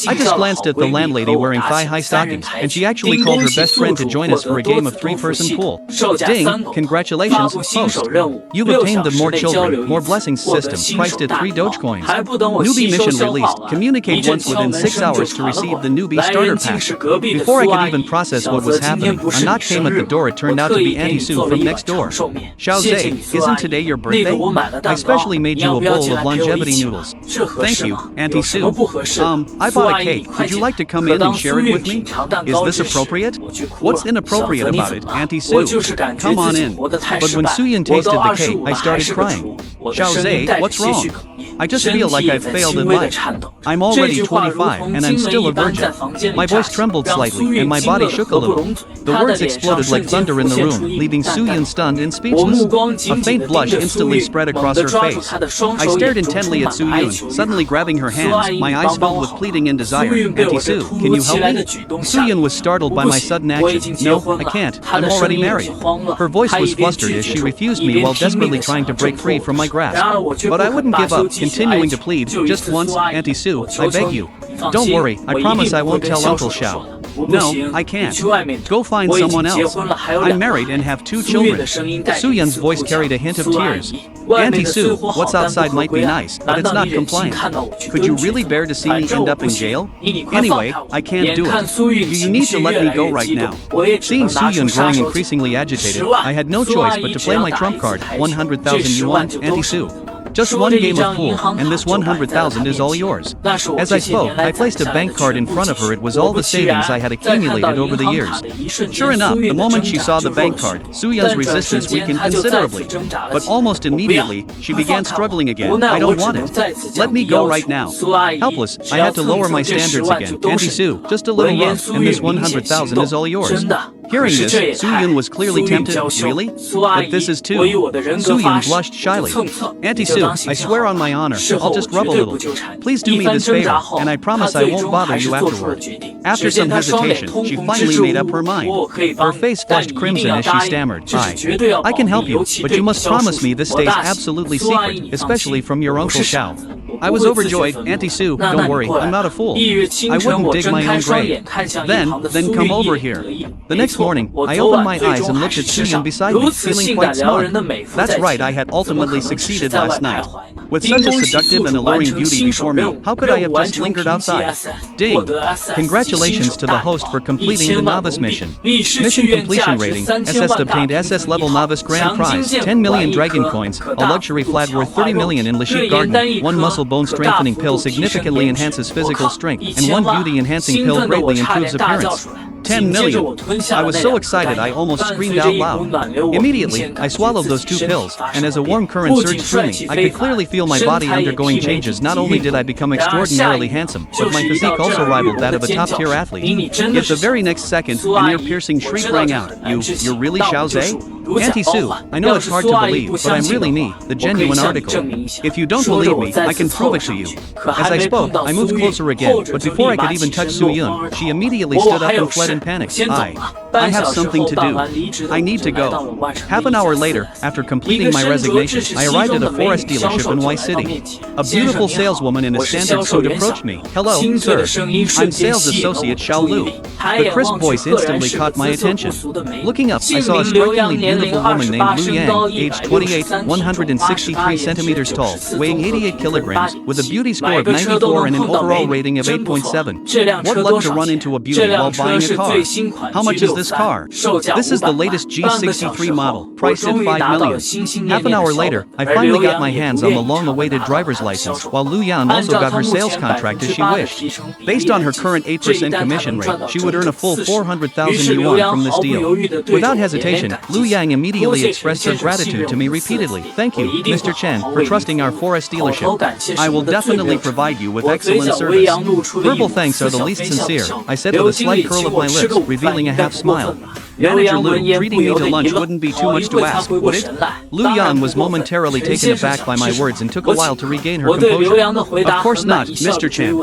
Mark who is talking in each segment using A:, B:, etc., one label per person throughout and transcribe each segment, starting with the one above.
A: I just glanced at the landlady wearing thigh-high stockings, and she actually called her best friend to join us for a game of 3-person pool. Ding! Congratulations, host. You've obtained the More Children, More Blessings system, priced at 3 Dogecoins. Newbie mission released. Communicate once within 6 hours to receive the Newbie starter pack. Before I could even process what was happening, a knock came at the door. It turned out to be Auntie Sue from next door. Xiao, isn't today your birthday? I specially made you a bowl of longevity noodles. Thank you, Auntie Sue. I bought a cake. Would you like to come in and share it with me? Is this appropriate? What's inappropriate about it, Auntie Sue? Come on in. But when Suyun tasted the cake, I started crying. Xiao, what's wrong? I just feel like I've failed in life. I'm already 25 and I'm still a virgin. My voice trembled slightly and my body shook a little. The words exploded like thunder in the room, leaving Suyun stunned and speechless. A faint blush instantly spread across her face. I stared intently at Suyun, suddenly grabbing her hands, my eyes filled with pleading and desire. Auntie Sue, can you help me? Suyun was startled by my sudden action. No, I can't. I'm already married. Her voice was flustered as she refused me while desperately trying to break free from my grasp. But I wouldn't give up, continuing to plead, just once, Auntie Sue, I beg you. Don't worry, I promise I won't tell Uncle Xiao. No, I can't. Go find someone else. I'm married and have 2 children. Suyun's voice carried a hint of tears. Auntie Sue, what's outside might be nice, but it's not compliant. Could you really bear to see me end up in jail? Anyway, I can't do it. You need to let me go right now. Seeing Suyun growing increasingly agitated, I had no choice but to play my trump card, 100,000 yuan, Auntie Sue. Just one game of pool, and this 100,000 is all yours. As I spoke, I placed a bank card in front of her. It was all the savings I had accumulated over the years. Sure enough, the moment she saw the bank card, Suyun's resistance weakened considerably. But almost immediately, she began struggling again. I don't want it. Let me go right now. Helpless, I had to lower my standards again. Auntie Sue, just a little rough, and this 100,000 is all yours. Hearing this, Suyun was clearly tempted. Really? But this is too. Suyun blushed shyly. Auntie Sue, I swear on my honor, I'll just rub a little. Please do me this favor, and I promise I won't bother you afterward. After some hesitation, she finally made up her mind. Her face flushed crimson as she stammered, I can help you, but you must promise me this stays absolutely secret, especially from your Uncle Xiao. I was overjoyed. Auntie Sue, don't worry, I'm not a fool. I wouldn't dig my own grave. Then come over here. The next morning, I opened my eyes and looked at Suyun beside me, feeling quite smart. That's right, I had ultimately succeeded last night. With such a seductive and alluring beauty before me, how could I have just lingered outside? Ding! Congratulations to the host for completing the novice mission. Mission completion rating, SS obtained SS level novice grand prize, 10 million dragon coins, a luxury flag worth 30 million in Lashik Garden, 1 muscle bone strengthening pill significantly enhances physical strength, and 1 beauty enhancing pill greatly improves appearance. 10 million. I was so excited I almost screamed out loud. Immediately, I swallowed those 2 pills, and as a warm current surged through me, I could clearly feel my body undergoing changes. Not only did I become extraordinarily handsome, but my physique also rivaled that of a top-tier athlete. Yet the very next second, an ear-piercing shriek rang out. You're really Xiao Zhe? Auntie Sue, I know it's hard to believe, but I'm really me, the genuine article. If you don't believe me, I can prove it to you. As I spoke, I moved closer again, but before I could even touch Suyun, she immediately stood up and fled in panic. I have something to do. I need to go. Half an hour later, after completing my resignation, I arrived at a forest dealership in Y City. A beautiful saleswoman in a standard suit approached me. Hello, sir. I'm sales associate Xiao Lu. The crisp voice instantly caught my attention. Looking up, I saw a strikingly beautiful woman named Lu Yang, aged 28, 163 centimeters tall, weighing 88 kilograms, with a beauty score of 94 and an overall rating of 8.7. What luck to run into a beauty while buying a car. How much is this car? This is the latest G63 model, priced at 5 million. Half an hour later, I finally got my hands on the long-awaited driver's license, while Lu Yan also got her sales contract as she wished. Based on her current 8% commission rate, she would earn a full 400,000 yuan from this deal. Without hesitation, Lu Yang immediately expressed her gratitude to me repeatedly. Thank you, Mr. Chen, for trusting our forest dealership. I will definitely provide you with excellent service. Verbal thanks are the least sincere, I said with a slight curl of my lips, revealing a half smile. Manager Lu, treating me to lunch wouldn't be too much to ask, would it? Lu Yang was momentarily taken aback by my words and took a while to regain her composure. Of course not, Mr. Chen.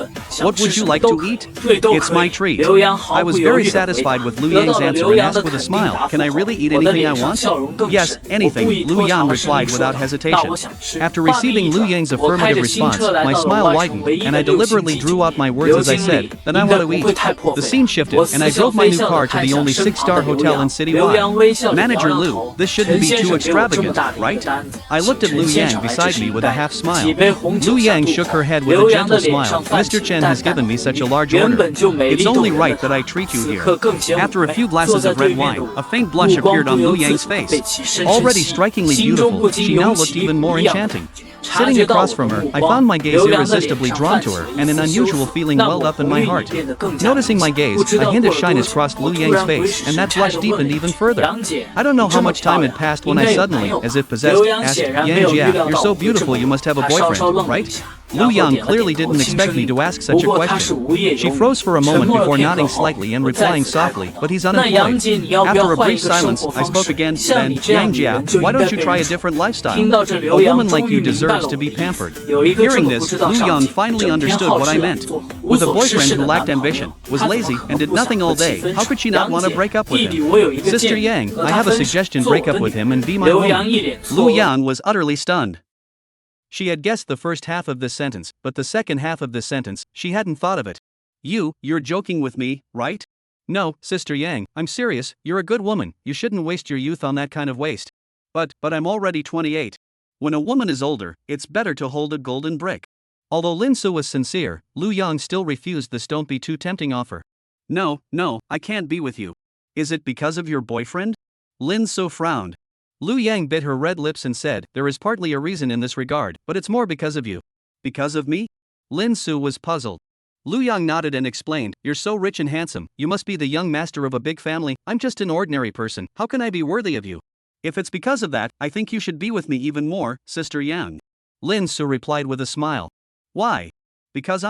A: What would you like to eat? It's my treat. I was very satisfied with Lu Yang's answer and asked with a smile, can I really eat anything I want? Yes, anything, Lu Yang replied without hesitation. After receiving Lu Yang's affirmative response, my smile widened, and I deliberately drew out my words as I said, then I want to eat. The scene shifted, and I drove my new car to the only 6-star hotel in Citywide. Manager Lu, this shouldn't be too extravagant, right? I looked at Lu Yang beside me with a half smile. Lu Yang shook her head with a gentle smile. Mr. Chen has given me such a large order. It's only right that I treat you here. After a few glasses of red wine, a faint blush appeared on Lu Yang's face. Already strikingly beautiful, she now looked even more enchanting. Sitting across from her, I found my gaze irresistibly drawn to her, and an unusual feeling welled up in my heart. Noticing my gaze, a hint of shyness crossed Lu Yang's face, and that blush deepened even further. I don't know how much time had passed when I suddenly, as if possessed, asked, Yang Jia, you're so beautiful you must have a boyfriend, right? Lu Yang clearly didn't expect me to ask such a question. She froze for a moment before nodding slightly and replying softly, but he's unemployed. After a brief silence, I spoke again, then, Yang Jia, why don't you try a different lifestyle? A woman like you deserves to be pampered. Hearing this, Lu Yang finally understood what I meant. With a boyfriend who lacked ambition, was lazy, and did nothing all day, how could she not want to break up with him? Sister Yang, I have a suggestion, break up with him and be my woman. Lu Yang was utterly stunned. She had guessed the first half of this sentence, but the second half of this sentence, she hadn't thought of it. You're joking with me, right? No, Sister Yang, I'm serious, you're a good woman, you shouldn't waste your youth on that kind of waste. But I'm already 28. When a woman is older, it's better to hold a golden brick. Although Lin Su was sincere, Lu Yang still refused this don't be too tempting offer. No, I can't be with you. Is it because of your boyfriend? Lin Su frowned. Lu Yang bit her red lips and said, there is partly a reason in this regard, but it's more because of you. Because of me? Lin Su was puzzled. Lu Yang nodded and explained, you're so rich and handsome, you must be the young master of a big family, I'm just an ordinary person, how can I be worthy of you? If it's because of that, I think you should be with me even more, Sister Yang. Lin Su replied with a smile. Why? Because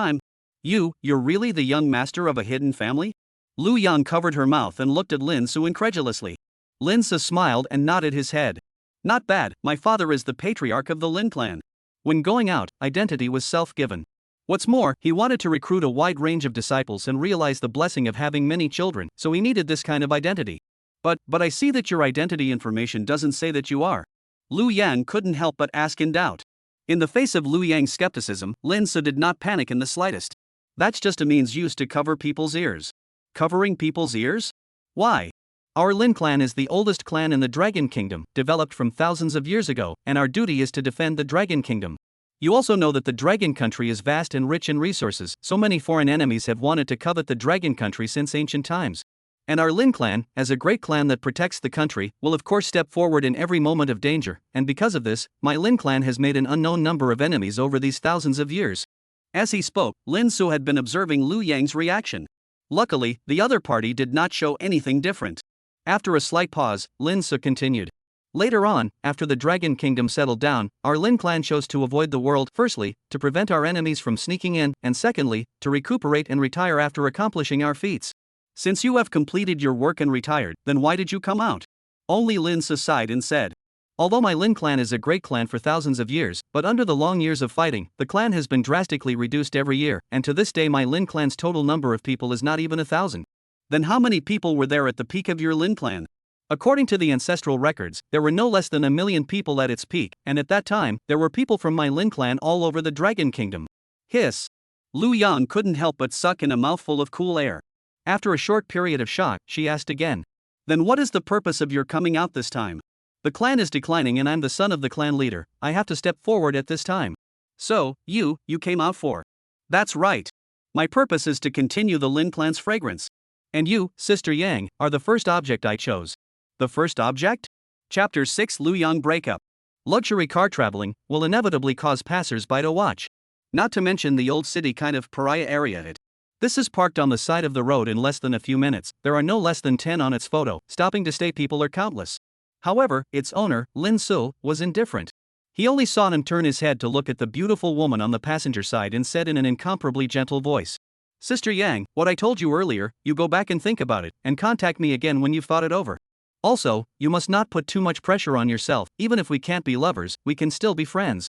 A: you're really the young master of a hidden family? Lu Yang covered her mouth and looked at Lin Su incredulously. Lin Su smiled and nodded his head. Not bad, my father is the patriarch of the Lin clan. When going out, identity was self-given. What's more, he wanted to recruit a wide range of disciples and realize the blessing of having many children, so he needed this kind of identity. But I see that your identity information doesn't say that you are. Lu Yang couldn't help but ask in doubt. In the face of Lu Yang's skepticism, Lin Su did not panic in the slightest. That's just a means used to cover people's ears. Covering people's ears? Why? Our Lin clan is the oldest clan in the Dragon Kingdom, developed from thousands of years ago, and our duty is to defend the Dragon Kingdom. You also know that the Dragon Country is vast and rich in resources, so many foreign enemies have wanted to covet the Dragon Country since ancient times. And our Lin clan, as a great clan that protects the country, will of course step forward in every moment of danger, and because of this, my Lin clan has made an unknown number of enemies over these thousands of years. As he spoke, Lin Su had been observing Lu Yang's reaction. Luckily, the other party did not show anything different. After a slight pause, Lin Su continued. Later on, after the Dragon Kingdom settled down, our Lin clan chose to avoid the world, firstly, to prevent our enemies from sneaking in, and secondly, to recuperate and retire after accomplishing our feats. Since you have completed your work and retired, then why did you come out? Only Lin Su sighed and said. Although my Lin clan is a great clan for thousands of years, but under the long years of fighting, the clan has been drastically reduced every year, and to this day my Lin clan's total number of people is not even 1,000. Then how many people were there at the peak of your Lin clan? According to the ancestral records, there were no less than 1 million people at its peak, and at that time, there were people from my Lin clan all over the Dragon Kingdom. Hiss. Lu Yang couldn't help but suck in a mouthful of cool air. After a short period of shock, she asked again. Then what is the purpose of your coming out this time? The clan is declining and I'm the son of the clan leader, I have to step forward at this time. So, you came out for? That's right. My purpose is to continue the Lin clan's fragrance. And you, Sister Yang, are the first object I chose. The first object? Chapter 6 Lu Yang Breakup. Luxury car traveling will inevitably cause passers-by to watch. Not to mention the old city kind of pariah area This is parked on the side of the road in less than a few minutes, there are no less than 10 on its photo, stopping to stay people are countless. However, its owner, Lin Su, was indifferent. He only saw him turn his head to look at the beautiful woman on the passenger side and said in an incomparably gentle voice. Sister Yang, what I told you earlier, you go back and think about it, and contact me again when you've thought it over. Also, you must not put too much pressure on yourself. Even if we can't be lovers, we can still be friends.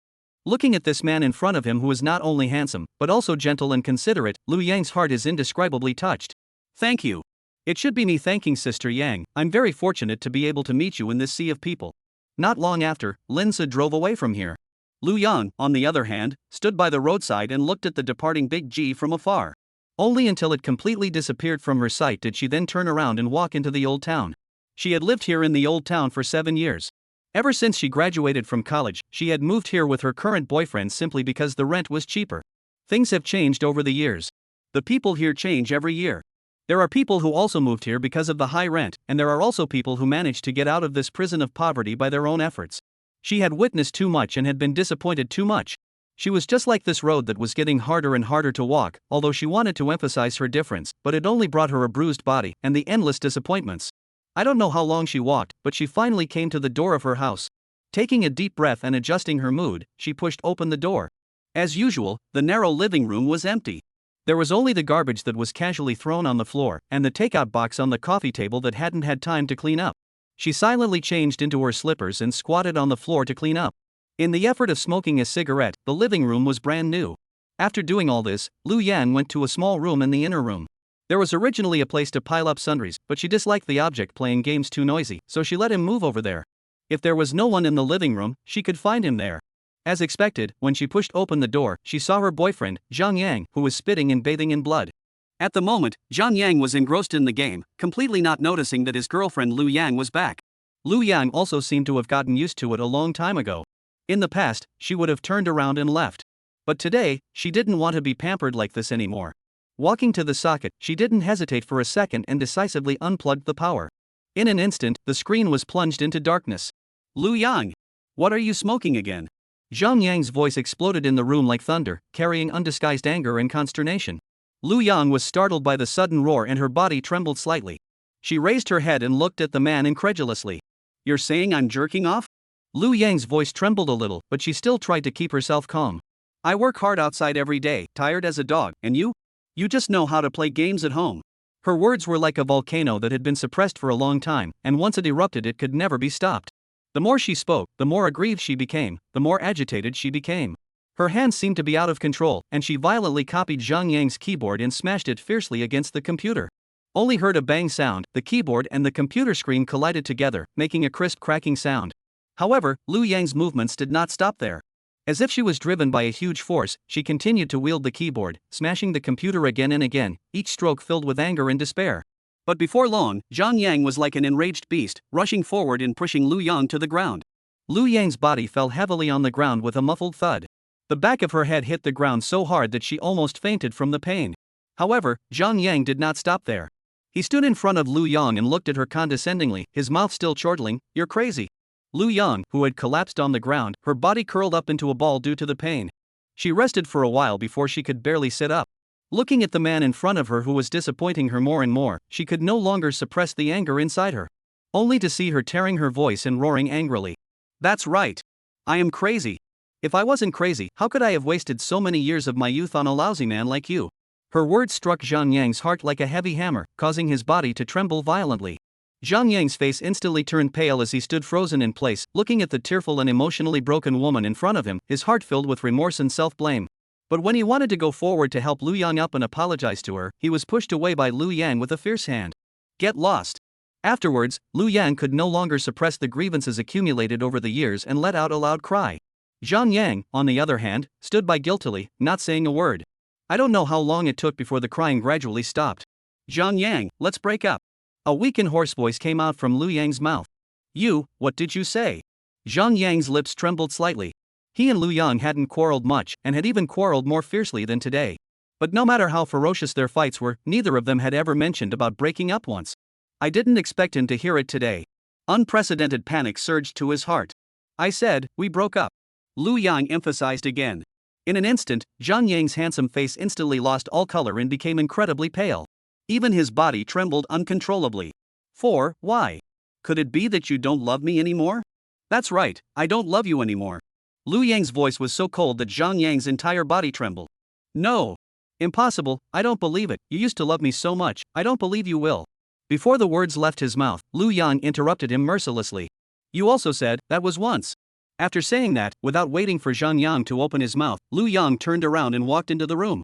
A: Looking at this man in front of him who is not only handsome, but also gentle and considerate, Lu Yang's heart is indescribably touched. Thank you. It should be me thanking Sister Yang. I'm very fortunate to be able to meet you in this sea of people. Not long after, Linsa drove away from here. Lu Yang, on the other hand, stood by the roadside and looked at the departing Big G from afar. Only until it completely disappeared from her sight did she then turn around and walk into the old town. She had lived here in the old town for 7 years. Ever since she graduated from college, she had moved here with her current boyfriend simply because the rent was cheaper. Things have changed over the years. The people here change every year. There are people who also moved here because of the high rent, and there are also people who managed to get out of this prison of poverty by their own efforts. She had witnessed too much and had been disappointed too much. She was just like this road that was getting harder and harder to walk, although she wanted to emphasize her difference, but it only brought her a bruised body and the endless disappointments. I don't know how long she walked, but she finally came to the door of her house. Taking a deep breath and adjusting her mood, she pushed open the door. As usual, the narrow living room was empty. There was only the garbage that was casually thrown on the floor, and the takeout box on the coffee table that hadn't had time to clean up. She silently changed into her slippers and squatted on the floor to clean up. In the effort of smoking a cigarette, the living room was brand new. After doing all this, Lu Yan went to a small room in the inner room. There was originally a place to pile up sundries, but she disliked the object playing games too noisy, so she let him move over there. If there was no one in the living room, she could find him there. As expected, when she pushed open the door, she saw her boyfriend, Zhang Yang, who was spitting and bathing in blood. At the moment, Zhang Yang was engrossed in the game, completely not noticing that his girlfriend Lu Yang was back. Lu Yang also seemed to have gotten used to it a long time ago. In the past, she would have turned around and left. But today, she didn't want to be pampered like this anymore. Walking to the socket, she didn't hesitate for a second and decisively unplugged the power. In an instant, the screen was plunged into darkness. Lu Yang! What are you smoking again? Zhang Yang's voice exploded in the room like thunder, carrying undisguised anger and consternation. Lu Yang was startled by the sudden roar and her body trembled slightly. She raised her head and looked at the man incredulously. You're saying I'm jerking off? Lu Yang's voice trembled a little, but she still tried to keep herself calm. I work hard outside every day, tired as a dog, and you? You just know how to play games at home. Her words were like a volcano that had been suppressed for a long time, and once it erupted it could never be stopped. The more she spoke, the more aggrieved she became, the more agitated she became. Her hands seemed to be out of control, and she violently copied Zhang Yang's keyboard and smashed it fiercely against the computer. Only heard a bang sound, the keyboard and the computer screen collided together, making a crisp cracking sound. However, Lu Yang's movements did not stop there. As if she was driven by a huge force, she continued to wield the keyboard, smashing the computer again and again, each stroke filled with anger and despair. But before long, Zhang Yang was like an enraged beast, rushing forward and pushing Lu Yang to the ground. Lu Yang's body fell heavily on the ground with a muffled thud. The back of her head hit the ground so hard that she almost fainted from the pain. However, Zhang Yang did not stop there. He stood in front of Lu Yang and looked at her condescendingly, his mouth still chortling, "You're crazy." Lu Yang, who had collapsed on the ground, her body curled up into a ball due to the pain. She rested for a while before she could barely sit up. Looking at the man in front of her who was disappointing her more and more, she could no longer suppress the anger inside her. Only to see her tearing her voice and roaring angrily. That's right. I am crazy. If I wasn't crazy, how could I have wasted so many years of my youth on a lousy man like you? Her words struck Zhang Yang's heart like a heavy hammer, causing his body to tremble violently. Zhang Yang's face instantly turned pale as he stood frozen in place, looking at the tearful and emotionally broken woman in front of him, his heart filled with remorse and self-blame. But when he wanted to go forward to help Lu Yang up and apologize to her, he was pushed away by Lu Yang with a fierce hand. Get lost. Afterwards, Lu Yang could no longer suppress the grievances accumulated over the years and let out a loud cry. Zhang Yang, on the other hand, stood by guiltily, not saying a word. I don't know how long it took before the crying gradually stopped. Zhang Yang, let's break up. A weakened hoarse voice came out from Lu Yang's mouth. You, what did you say? Zhang Yang's lips trembled slightly. He and Lu Yang hadn't quarreled much, and had even quarreled more fiercely than today. But no matter how ferocious their fights were, neither of them had ever mentioned about breaking up once. I didn't expect him to hear it today. Unprecedented panic surged to his heart. I said, we broke up. Lu Yang emphasized again. In an instant, Zhang Yang's handsome face instantly lost all color and became incredibly pale. Even his body trembled uncontrollably. Why? Could it be that you don't love me anymore? That's right, I don't love you anymore. Lu Yang's voice was so cold that Zhang Yang's entire body trembled. No. Impossible, I don't believe it, you used to love me so much, I don't believe you will. Before the words left his mouth, Lu Yang interrupted him mercilessly. You also said, that was once. After saying that, without waiting for Zhang Yang to open his mouth, Lu Yang turned around and walked into the room.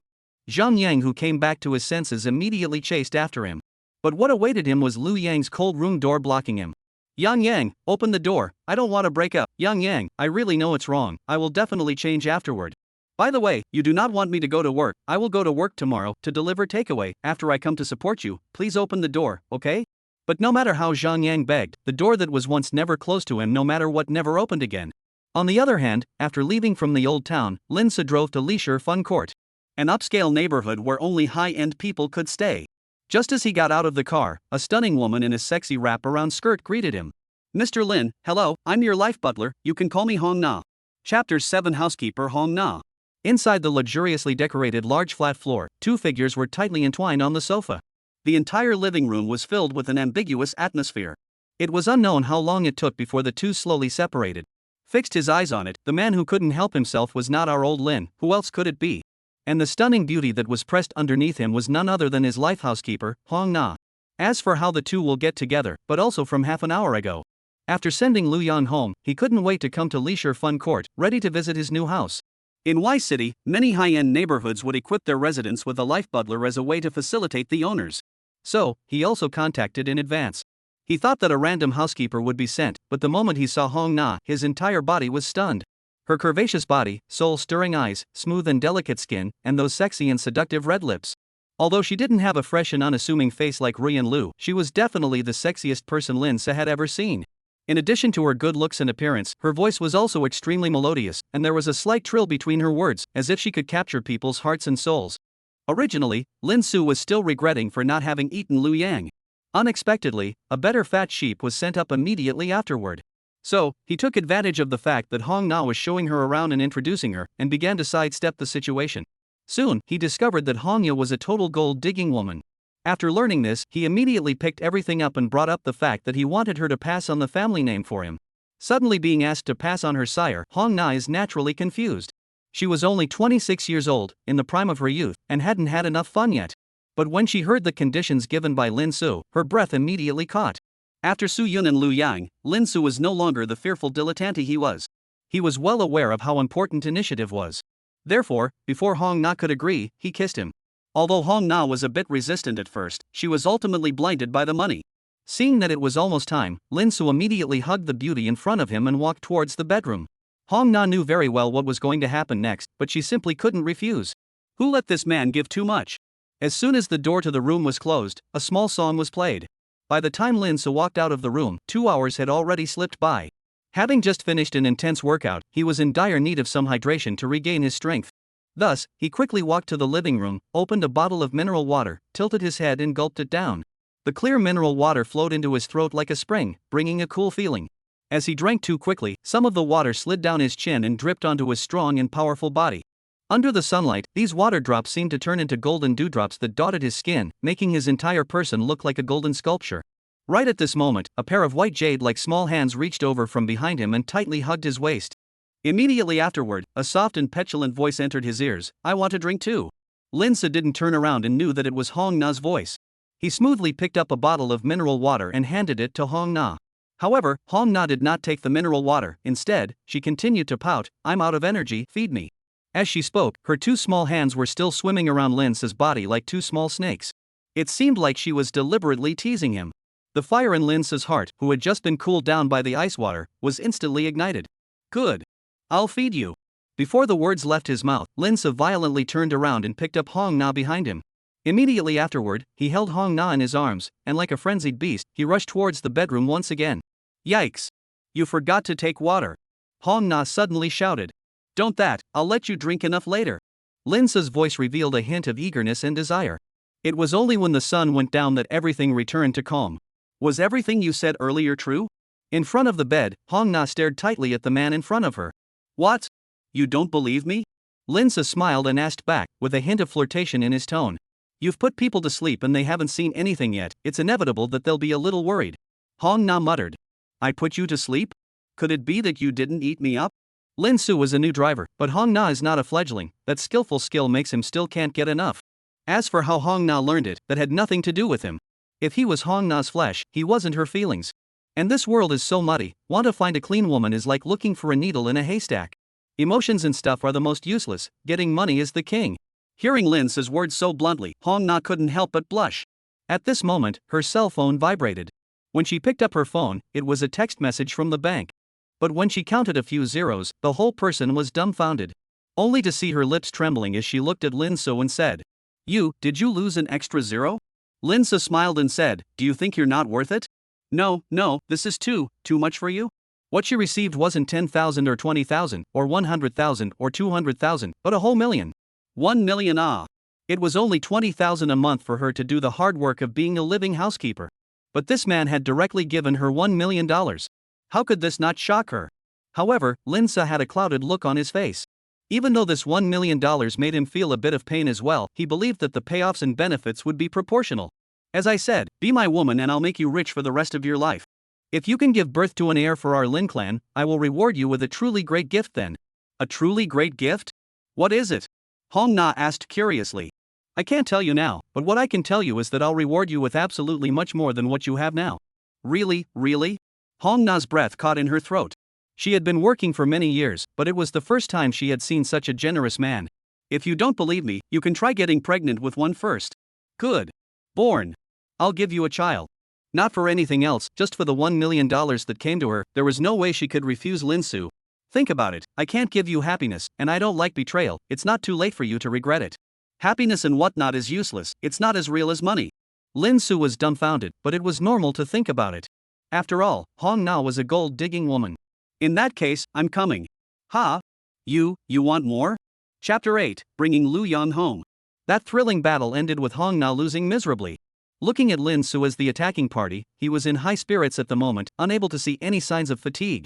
A: Zhang Yang, who came back to his senses, immediately chased after him. But what awaited him was Lu Yang's cold room door blocking him. Yang Yang, open the door, I don't want to break up. Yang Yang, I really know it's wrong, I will definitely change afterward. By the way, you do not want me to go to work, I will go to work tomorrow to deliver takeaway. After I come to support you, please open the door, okay? But no matter how Zhang Yang begged, the door that was once never closed to him no matter what never opened again. On the other hand, after leaving from the old town, Lin Se drove to Leisure Fun Court, an upscale neighborhood where only high-end people could stay. Just as he got out of the car, a stunning woman in a sexy wrap-around skirt greeted him. Mr. Lin, hello, I'm your life butler, you can call me Hong Na. Chapter 7 Housekeeper Hong Na. Inside the luxuriously decorated large flat floor, two figures were tightly entwined on the sofa. The entire living room was filled with an ambiguous atmosphere. It was unknown how long it took before the two slowly separated. Fixed his eyes on it, the man who couldn't help himself was not our old Lin, who else could it be? And the stunning beauty that was pressed underneath him was none other than his life housekeeper, Hong Na. As for how the two will get together, but also from half an hour ago. After sending Lu Yan home, he couldn't wait to come to Leisure Fun Court, ready to visit his new house. In Y City, many high-end neighborhoods would equip their residents with a life butler as a way to facilitate the owners. So, he also contacted in advance. He thought that a random housekeeper would be sent, but the moment he saw Hong Na, his entire body was stunned. Her curvaceous body, soul-stirring eyes, smooth and delicate skin, and those sexy and seductive red lips. Although she didn't have a fresh and unassuming face like Ri and Lu, she was definitely the sexiest person Lin Se had ever seen. In addition to her good looks and appearance, her voice was also extremely melodious, and there was a slight trill between her words, as if she could capture people's hearts and souls. Originally, Lin Su was still regretting for not having eaten Lu Yang. Unexpectedly, a better fat sheep was sent up immediately afterward. So, he took advantage of the fact that Hong Na was showing her around and introducing her, and began to sidestep the situation. Soon, he discovered that Hong Ya was a total gold-digging woman. After learning this, he immediately picked everything up and brought up the fact that he wanted her to pass on the family name for him. Suddenly being asked to pass on her sire, Hong Na is naturally confused. She was only 26 years old, in the prime of her youth, and hadn't had enough fun yet. But when she heard the conditions given by Lin Su, her breath immediately caught. After Su Yun and Lu Yang, Lin Su was no longer the fearful dilettante he was. He was well aware of how important initiative was. Therefore, before Hong Na could agree, he kissed him. Although Hong Na was a bit resistant at first, she was ultimately blinded by the money. Seeing that it was almost time, Lin Su immediately hugged the beauty in front of him and walked towards the bedroom. Hong Na knew very well what was going to happen next, but she simply couldn't refuse. Who let this man give too much? As soon as the door to the room was closed, a small song was played. By the time Lin Se walked out of the room, 2 hours had already slipped by. Having just finished an intense workout, he was in dire need of some hydration to regain his strength. Thus, he quickly walked to the living room, opened a bottle of mineral water, tilted his head and gulped it down. The clear mineral water flowed into his throat like a spring, bringing a cool feeling. As he drank too quickly, some of the water slid down his chin and dripped onto his strong and powerful body. Under the sunlight, these water drops seemed to turn into golden dewdrops that dotted his skin, making his entire person look like a golden sculpture. Right at this moment, a pair of white jade-like small hands reached over from behind him and tightly hugged his waist. Immediately afterward, a soft and petulant voice entered his ears, "I want a drink too." Lin Se didn't turn around and knew that it was Hong Na's voice. He smoothly picked up a bottle of mineral water and handed it to Hong Na. However, Hong Na did not take the mineral water. Instead, she continued to pout, "I'm out of energy, feed me." As she spoke, her two small hands were still swimming around Lin Se's body like two small snakes. It seemed like she was deliberately teasing him. The fire in Lin Se's heart, who had just been cooled down by the ice water, was instantly ignited. "Good. I'll feed you." Before the words left his mouth, Lin Se violently turned around and picked up Hong Na behind him. Immediately afterward, he held Hong Na in his arms, and like a frenzied beast, he rushed towards the bedroom once again. "Yikes! You forgot to take water," Hong Na suddenly shouted. "Don't that, I'll let you drink enough later." Lin Se's voice revealed a hint of eagerness and desire. It was only when the sun went down that everything returned to calm. "Was everything you said earlier true?" In front of the bed, Hong Na stared tightly at the man in front of her. "What? You don't believe me?" Lin Se smiled and asked back, with a hint of flirtation in his tone. "You've put people to sleep and they haven't seen anything yet, it's inevitable that they'll be a little worried." Hong Na muttered. "I put you to sleep? Could it be that you didn't eat me up?" Lin Su was a new driver, but Hong Na is not a fledgling. That skillful skill makes him still can't get enough. As for how Hong Na learned it, that had nothing to do with him. If he was Hong Na's flesh, he wasn't her feelings. And this world is so muddy, want to find a clean woman is like looking for a needle in a haystack. Emotions and stuff are the most useless, getting money is the king. Hearing Lin Su's words so bluntly, Hong Na couldn't help but blush. At this moment, her cell phone vibrated. When she picked up her phone, it was a text message from the bank. But when she counted a few zeros, the whole person was dumbfounded. Only to see her lips trembling as she looked at Lin Su and said, Did you lose an extra zero? Lin Su smiled and said, Do you think you're not worth it? No, this is too much for you? What she received wasn't 10,000 or 20,000, or 100,000 or 200,000, but a whole million. 1 million It was only 20,000 a month for her to do the hard work of being a living housekeeper. But this man had directly given her $1 million. How could this not shock her? However, Lin Su had a clouded look on his face. Even though this $1 million made him feel a bit of pain as well, he believed that the payoffs and benefits would be proportional. As I said, be my woman and I'll make you rich for the rest of your life. If you can give birth to an heir for our Lin clan, I will reward you with a truly great gift then. A truly great gift? What is it? Hong Na asked curiously. I can't tell you now, but what I can tell you is that I'll reward you with absolutely much more than what you have now. Really? Hong Na's breath caught in her throat. She had been working for many years, but it was the first time she had seen such a generous man. If you don't believe me, you can try getting pregnant with one first. Good. Born. I'll give you a child. Not for anything else, just for the $1 million that came to her. There was no way she could refuse Lin Su. Think about it, I can't give you happiness, and I don't like betrayal. It's not too late for you to regret it. Happiness and whatnot is useless, it's not as real as money. Lin Su was dumbfounded, but it was normal to think about it. After all, Hong Na was a gold-digging woman. In that case, I'm coming. Ha? You want more? Chapter 8, Bringing Lu Yang Home. That thrilling battle ended with Hong Na losing miserably. Looking at Lin Su as the attacking party, he was in high spirits at the moment, unable to see any signs of fatigue.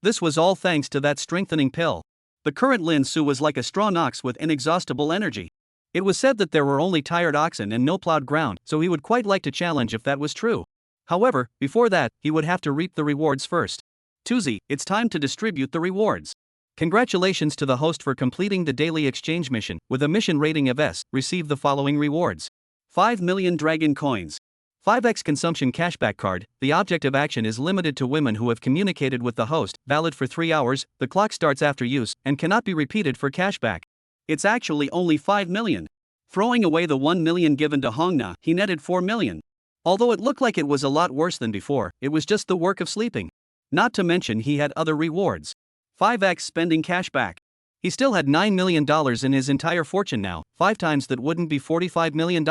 A: This was all thanks to that strengthening pill. The current Lin Su was like a strong ox with inexhaustible energy. It was said that there were only tired oxen and no plowed ground, so he would quite like to challenge if that was true. However, before that, he would have to reap the rewards first. Tuesday, it's time to distribute the rewards. Congratulations to the host for completing the daily exchange mission. With a mission rating of S, receive the following rewards. 5 million dragon coins. 5x consumption cashback card. The object of action is limited to women who have communicated with the host, valid for 3 hours, the clock starts after use, and cannot be repeated for cashback. It's actually only 5 million. Throwing away the 1 million given to Hong Na, he netted 4 million. Although it looked like it was a lot worse than before, it was just the work of sleeping. Not to mention he had other rewards. 5x spending cashback. He still had $9 million in his entire fortune now, 5 times that wouldn't be $45 million.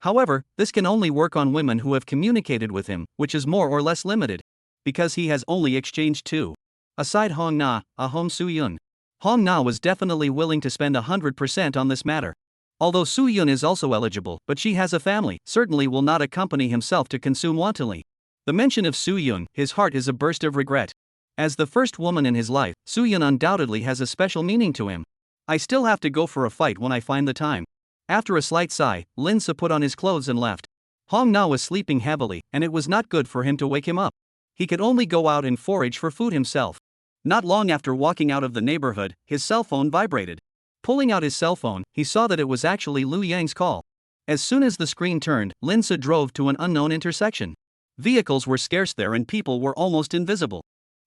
A: However, this can only work on women who have communicated with him, which is more or less limited. Because he has only exchanged 2. Aside Hong Na, Ahom Su Yun. Hong Na was definitely willing to spend 100% on this matter. Although Su Yun is also eligible, but she has a family, certainly will not accompany himself to consume wantonly. The mention of Su Yun, his heart is a burst of regret. As the first woman in his life, Su Yun undoubtedly has a special meaning to him. I still have to go for a fight when I find the time. After a slight sigh, Lin Su put on his clothes and left. Hong Na was sleeping heavily, and it was not good for him to wake him up. He could only go out and forage for food himself. Not long after walking out of the neighborhood, his cell phone vibrated. Pulling out his cell phone, he saw that it was actually Lu Yang's call. As soon as the screen turned, Lin Su drove to an unknown intersection. Vehicles were scarce there and people were almost invisible.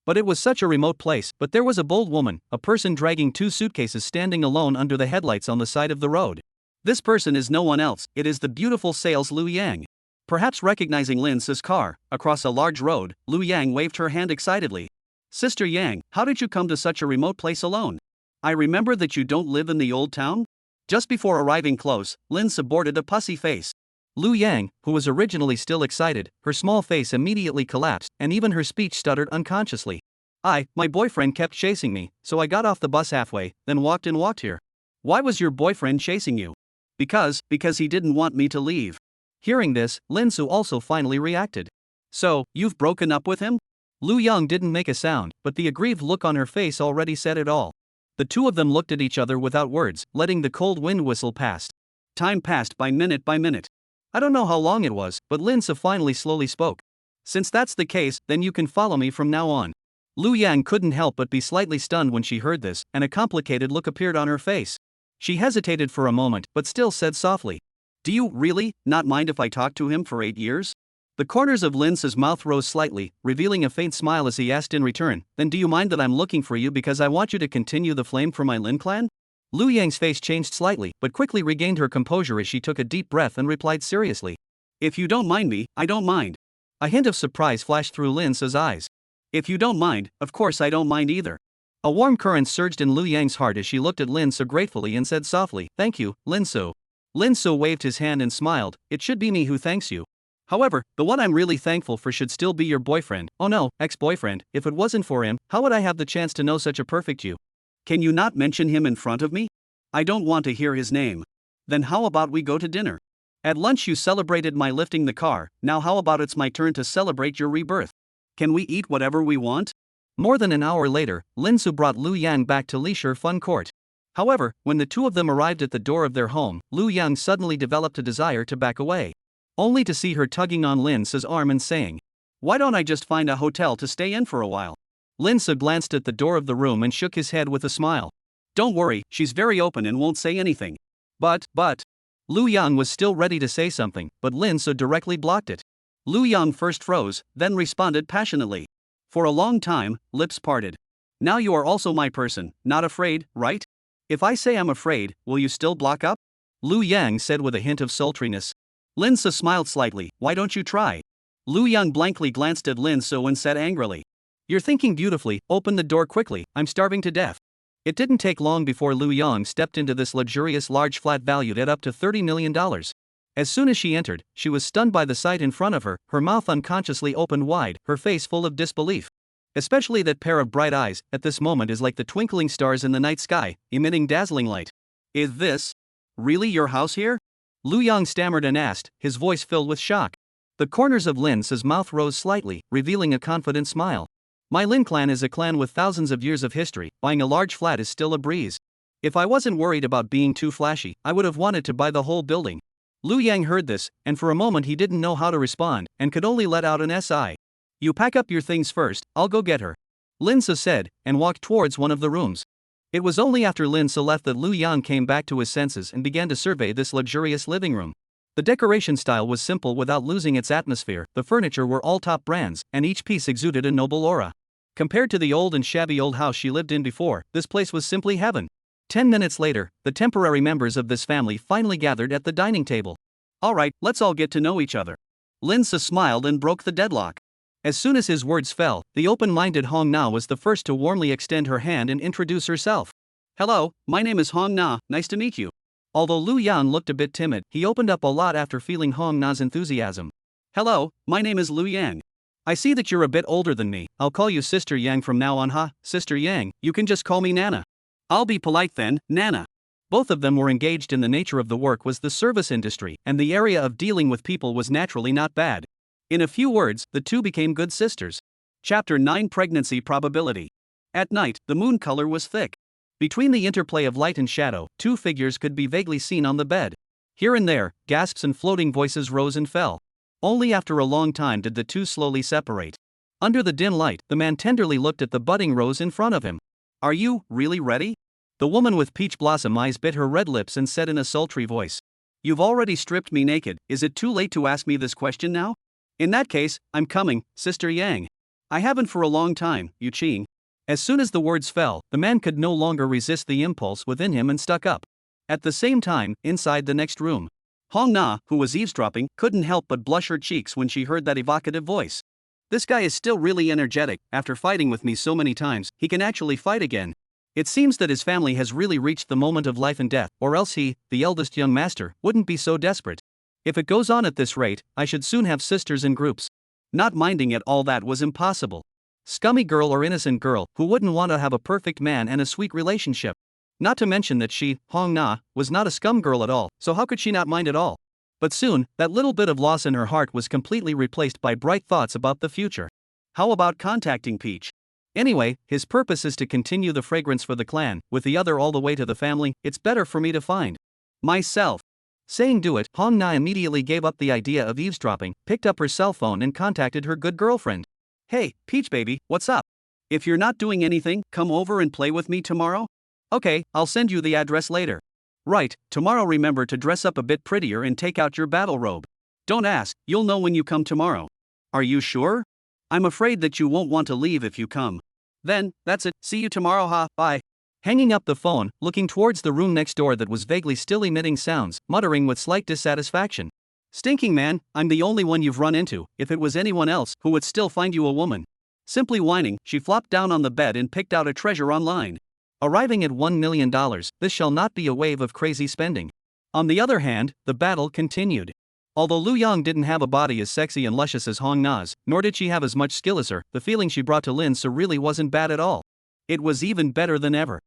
A: But it was such a remote place, but there was a bold woman, a person dragging 2 suitcases standing alone under the headlights on the side of the road. This person is no one else, it is the beautiful sales Lu Yang. Perhaps recognizing Lin Su's car, across a large road, Lu Yang waved her hand excitedly. Sister Yang, how did you come to such a remote place alone? I remember that you don't live in the old town? Just before arriving close, Lin Su sported a pussy face. Lu Yang, who was originally still excited, her small face immediately collapsed, and even her speech stuttered unconsciously. My boyfriend kept chasing me, so I got off the bus halfway, then walked here. Why was your boyfriend chasing you? Because he didn't want me to leave. Hearing this, Lin Su also finally reacted. So, you've broken up with him? Lu Yang didn't make a sound, but the aggrieved look on her face already said it all. The two of them looked at each other without words, letting the cold wind whistle past. Time passed by minute. I don't know how long it was, but Lin Su finally slowly spoke. Since that's the case, then you can follow me from now on. Lu Yang couldn't help but be slightly stunned when she heard this, and a complicated look appeared on her face. She hesitated for a moment, but still said softly, Do you really not mind if I talk to him for 8 years? The corners of Lin's mouth rose slightly, revealing a faint smile as he asked in return, then do you mind that I'm looking for you because I want you to continue the flame for my Lin clan? Lu Yang's face changed slightly, but quickly regained her composure as she took a deep breath and replied seriously. If you don't mind me, I don't mind. A hint of surprise flashed through Lin's eyes. If you don't mind, of course I don't mind either. A warm current surged in Lu Yang's heart as she looked at Lin so gratefully and said softly, thank you, Lin So. Lin So waved his hand and smiled, it should be me who thanks you. However, the one I'm really thankful for should still be your boyfriend, oh no, ex-boyfriend, if it wasn't for him, how would I have the chance to know such a perfect you? Can you not mention him in front of me? I don't want to hear his name. Then how about we go to dinner? At lunch you celebrated my lifting the car, now how about it's my turn to celebrate your rebirth? Can we eat whatever we want? More than an hour later, Lin Su brought Lu Yang back to Leisure Fun Court. However, when the two of them arrived at the door of their home, Lu Yang suddenly developed a desire to back away. Only to see her tugging on Lin Su's arm and saying, why don't I just find a hotel to stay in for a while? Lin Su glanced at the door of the room and shook his head with a smile. Don't worry, she's very open and won't say anything. But, Lu Yang was still ready to say something, but Lin Su directly blocked it. Lu Yang first froze, then responded passionately. For a long time, lips parted. Now you are also my person, not afraid, right? If I say I'm afraid, will you still block up? Lu Yang said with a hint of sultriness. Lin Su smiled slightly, why don't you try? Lu Yang blankly glanced at Lin Su and said angrily. You're thinking beautifully, open the door quickly, I'm starving to death. It didn't take long before Lu Yang stepped into this luxurious large flat valued at up to $30 million. As soon as she entered, she was stunned by the sight in front of her, her mouth unconsciously opened wide, her face full of disbelief. Especially that pair of bright eyes, at this moment is like the twinkling stars in the night sky, emitting dazzling light. Is this really your house here? Lu Yang stammered and asked, his voice filled with shock. The corners of Lin's mouth rose slightly, revealing a confident smile. My Lin clan is a clan with thousands of years of history, buying a large flat is still a breeze. If I wasn't worried about being too flashy, I would have wanted to buy the whole building. Lu Yang heard this, and for a moment he didn't know how to respond, and could only let out an sigh. You pack up your things first, I'll go get her. Lin Su said, and walked towards one of the rooms. It was only after Lin Su left that Lu Yang came back to his senses and began to survey this luxurious living room. The decoration style was simple without losing its atmosphere, the furniture were all top brands, and each piece exuded a noble aura. Compared to the old and shabby old house she lived in before, this place was simply heaven. 10 minutes later, the temporary members of this family finally gathered at the dining table. Alright, let's all get to know each other. Lin Su smiled and broke the deadlock. As soon as his words fell, the open-minded Hong Na was the first to warmly extend her hand and introduce herself. Hello, my name is Hong Na, nice to meet you. Although Lu Yang looked a bit timid, he opened up a lot after feeling Hong Na's enthusiasm. Hello, my name is Lu Yang. I see that you're a bit older than me, I'll call you Sister Yang from now on Sister Yang, you can just call me Nana. I'll be polite then, Nana. Both of them were engaged in the nature of the work was the service industry, and the area of dealing with people was naturally not bad. In a few words, the two became good sisters. Chapter 9 Pregnancy Probability. At night, the moon color was thick. Between the interplay of light and shadow, two figures could be vaguely seen on the bed. Here and there, gasps and floating voices rose and fell. Only after a long time did the two slowly separate. Under the dim light, the man tenderly looked at the budding rose in front of him. Are you really ready? The woman with peach blossom eyes bit her red lips and said in a sultry voice. You've already stripped me naked, is it too late to ask me this question now? In that case, I'm coming, Sister Yang. I haven't for a long time, Yu Qing. As soon as the words fell, the man could no longer resist the impulse within him and stuck up. At the same time, inside the next room, Hong Na, who was eavesdropping, couldn't help but blush her cheeks when she heard that evocative voice. This guy is still really energetic, after fighting with me so many times, he can actually fight again. It seems that his family has really reached the moment of life and death, or else he, the eldest young master, wouldn't be so desperate. If it goes on at this rate, I should soon have sisters in groups. Not minding it all that was impossible. Scummy girl or innocent girl, who wouldn't want to have a perfect man and a sweet relationship. Not to mention that she, Hong Na, was not a scum girl at all, so how could she not mind at all? But soon, that little bit of loss in her heart was completely replaced by bright thoughts about the future. How about contacting Peach? Anyway, his purpose is to continue the fragrance for the clan, with the other all the way to the family, it's better for me to find myself. Saying do it, Hong Na immediately gave up the idea of eavesdropping, picked up her cell phone and contacted her good girlfriend. Hey, Peach baby, what's up? If you're not doing anything, come over and play with me tomorrow? Okay, I'll send you the address later. Right, tomorrow remember to dress up a bit prettier and take out your battle robe. Don't ask, you'll know when you come tomorrow. Are you sure? I'm afraid that you won't want to leave if you come. Then, that's it, see you tomorrow ha, bye. Hanging up the phone, looking towards the room next door that was vaguely still emitting sounds, muttering with slight dissatisfaction. Stinking man, I'm the only one you've run into. If it was anyone else, who would still find you a woman? Simply whining, she flopped down on the bed and picked out a treasure online. Arriving at $1 million, this shall not be a wave of crazy spending. On the other hand, the battle continued. Although Lu Yang didn't have a body as sexy and luscious as Hong Na's, nor did she have as much skill as her, the feeling she brought to Lin Su really wasn't bad at all. It was even better than ever.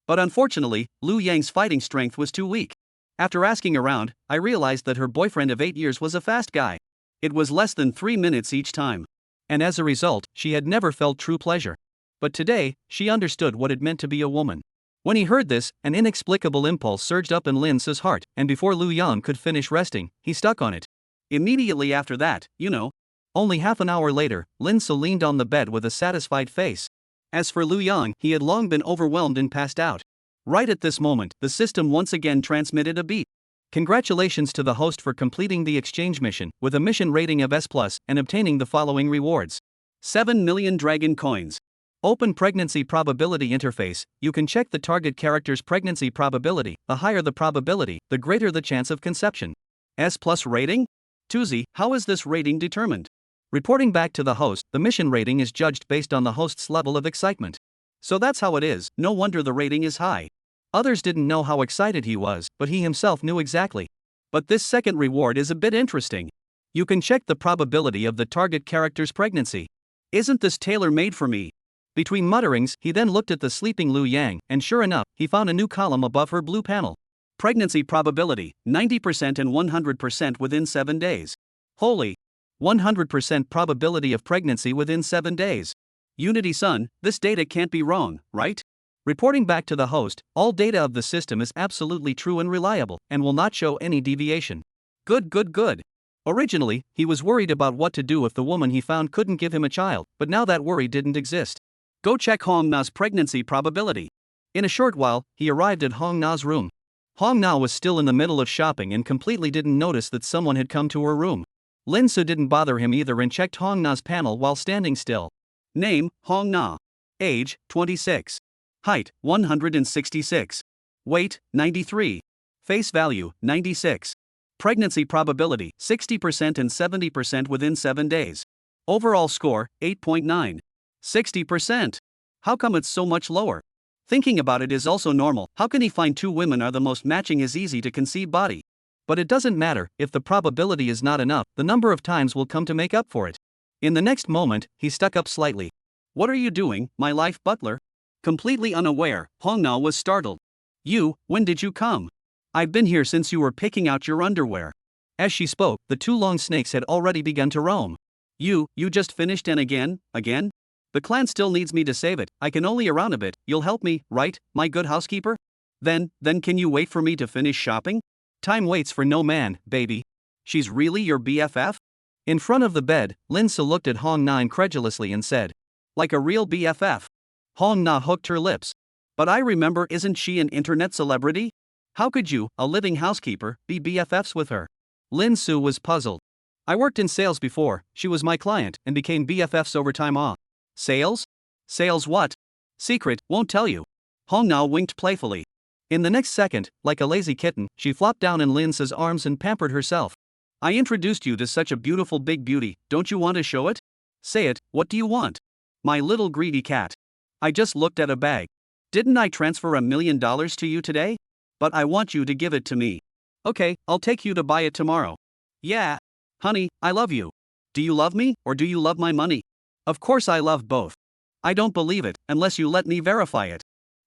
A: But unfortunately, Lu Yang's fighting strength was too weak. After asking around, I realized that her boyfriend of 8 years was a fast guy. It was less than 3 minutes each time. And as a result, she had never felt true pleasure. But today, she understood what it meant to be a woman. When he heard this, an inexplicable impulse surged up in Lin Su's heart, and before Lu Yang could finish resting, he stuck on it. Immediately after that, you know. Only half an hour later, Lin Su leaned on the bed with a satisfied face. As for Lu Yang, he had long been overwhelmed and passed out. Right at this moment, the system once again transmitted a beep. Congratulations to the host for completing the exchange mission, with a mission rating of S+, and obtaining the following rewards. 7 million dragon coins. Open pregnancy probability interface. You can check the target character's pregnancy probability. The higher the probability, the greater the chance of conception. S+ rating? Tuzi, how is this rating determined? Reporting back to the host, the mission rating is judged based on the host's level of excitement. So that's how it is, no wonder the rating is high. Others didn't know how excited he was, but he himself knew exactly. But this second reward is a bit interesting. You can check the probability of the target character's pregnancy. Isn't this tailor-made for me? Between mutterings, he then looked at the sleeping Lu Yang, and sure enough, he found a new column above her blue panel. Pregnancy probability, 90% and 100% within 7 days. Holy! 100% probability of pregnancy within 7 days. Unity-san, this data can't be wrong, right? Reporting back to the host, all data of the system is absolutely true and reliable, and will not show any deviation. Good. Originally, he was worried about what to do if the woman he found couldn't give him a child, but now that worry didn't exist. Go check Hong Na's pregnancy probability. In a short while, he arrived at Hong Na's room. Hong Na was still in the middle of shopping and completely didn't notice that someone had come to her room. Lin Su didn't bother him either and checked Hong Na's panel while standing still. Name, Hong Na. Age, 26. Height, 166. Weight, 93. Face value, 96. Pregnancy probability, 60% and 70% within 7 days. Overall score, 8.9. 60%. How come it's so much lower? Thinking about it is also normal. How can he find 2 women are the most matching his easy to conceive body? But it doesn't matter, if the probability is not enough, the number of times will come to make up for it. In the next moment, he stuck up slightly. What are you doing, my life butler? Completely unaware, Hong Na was startled. You, when did you come? I've been here since you were picking out your underwear. As she spoke, the 2 long snakes had already begun to roam. You just finished and again? The clan still needs me to save it. I can only around a bit. You'll help me, right, my good housekeeper? Then can you wait for me to finish shopping? Time waits for no man, baby. She's really your BFF? In front of the bed, Lin Su looked at Hong Na incredulously and said, like a real BFF. Hong Na hooked her lips. But I remember, isn't she an internet celebrity? How could you, a living housekeeper, be BFFs with her? Lin Su was puzzled. I worked in sales before, she was my client, and became BFFs over time. Sales? Sales what? Secret, won't tell you. Hong Na winked playfully. In the next second, like a lazy kitten, she flopped down in Lin Su's arms and pampered herself. I introduced you to such a beautiful big beauty, don't you want to show it? Say it, what do you want? My little greedy cat. I just looked at a bag. Didn't I transfer $1 million to you today? But I want you to give it to me. Okay, I'll take you to buy it tomorrow. Yeah. Honey, I love you. Do you love me, or do you love my money? Of course I love both. I don't believe it, unless you let me verify it.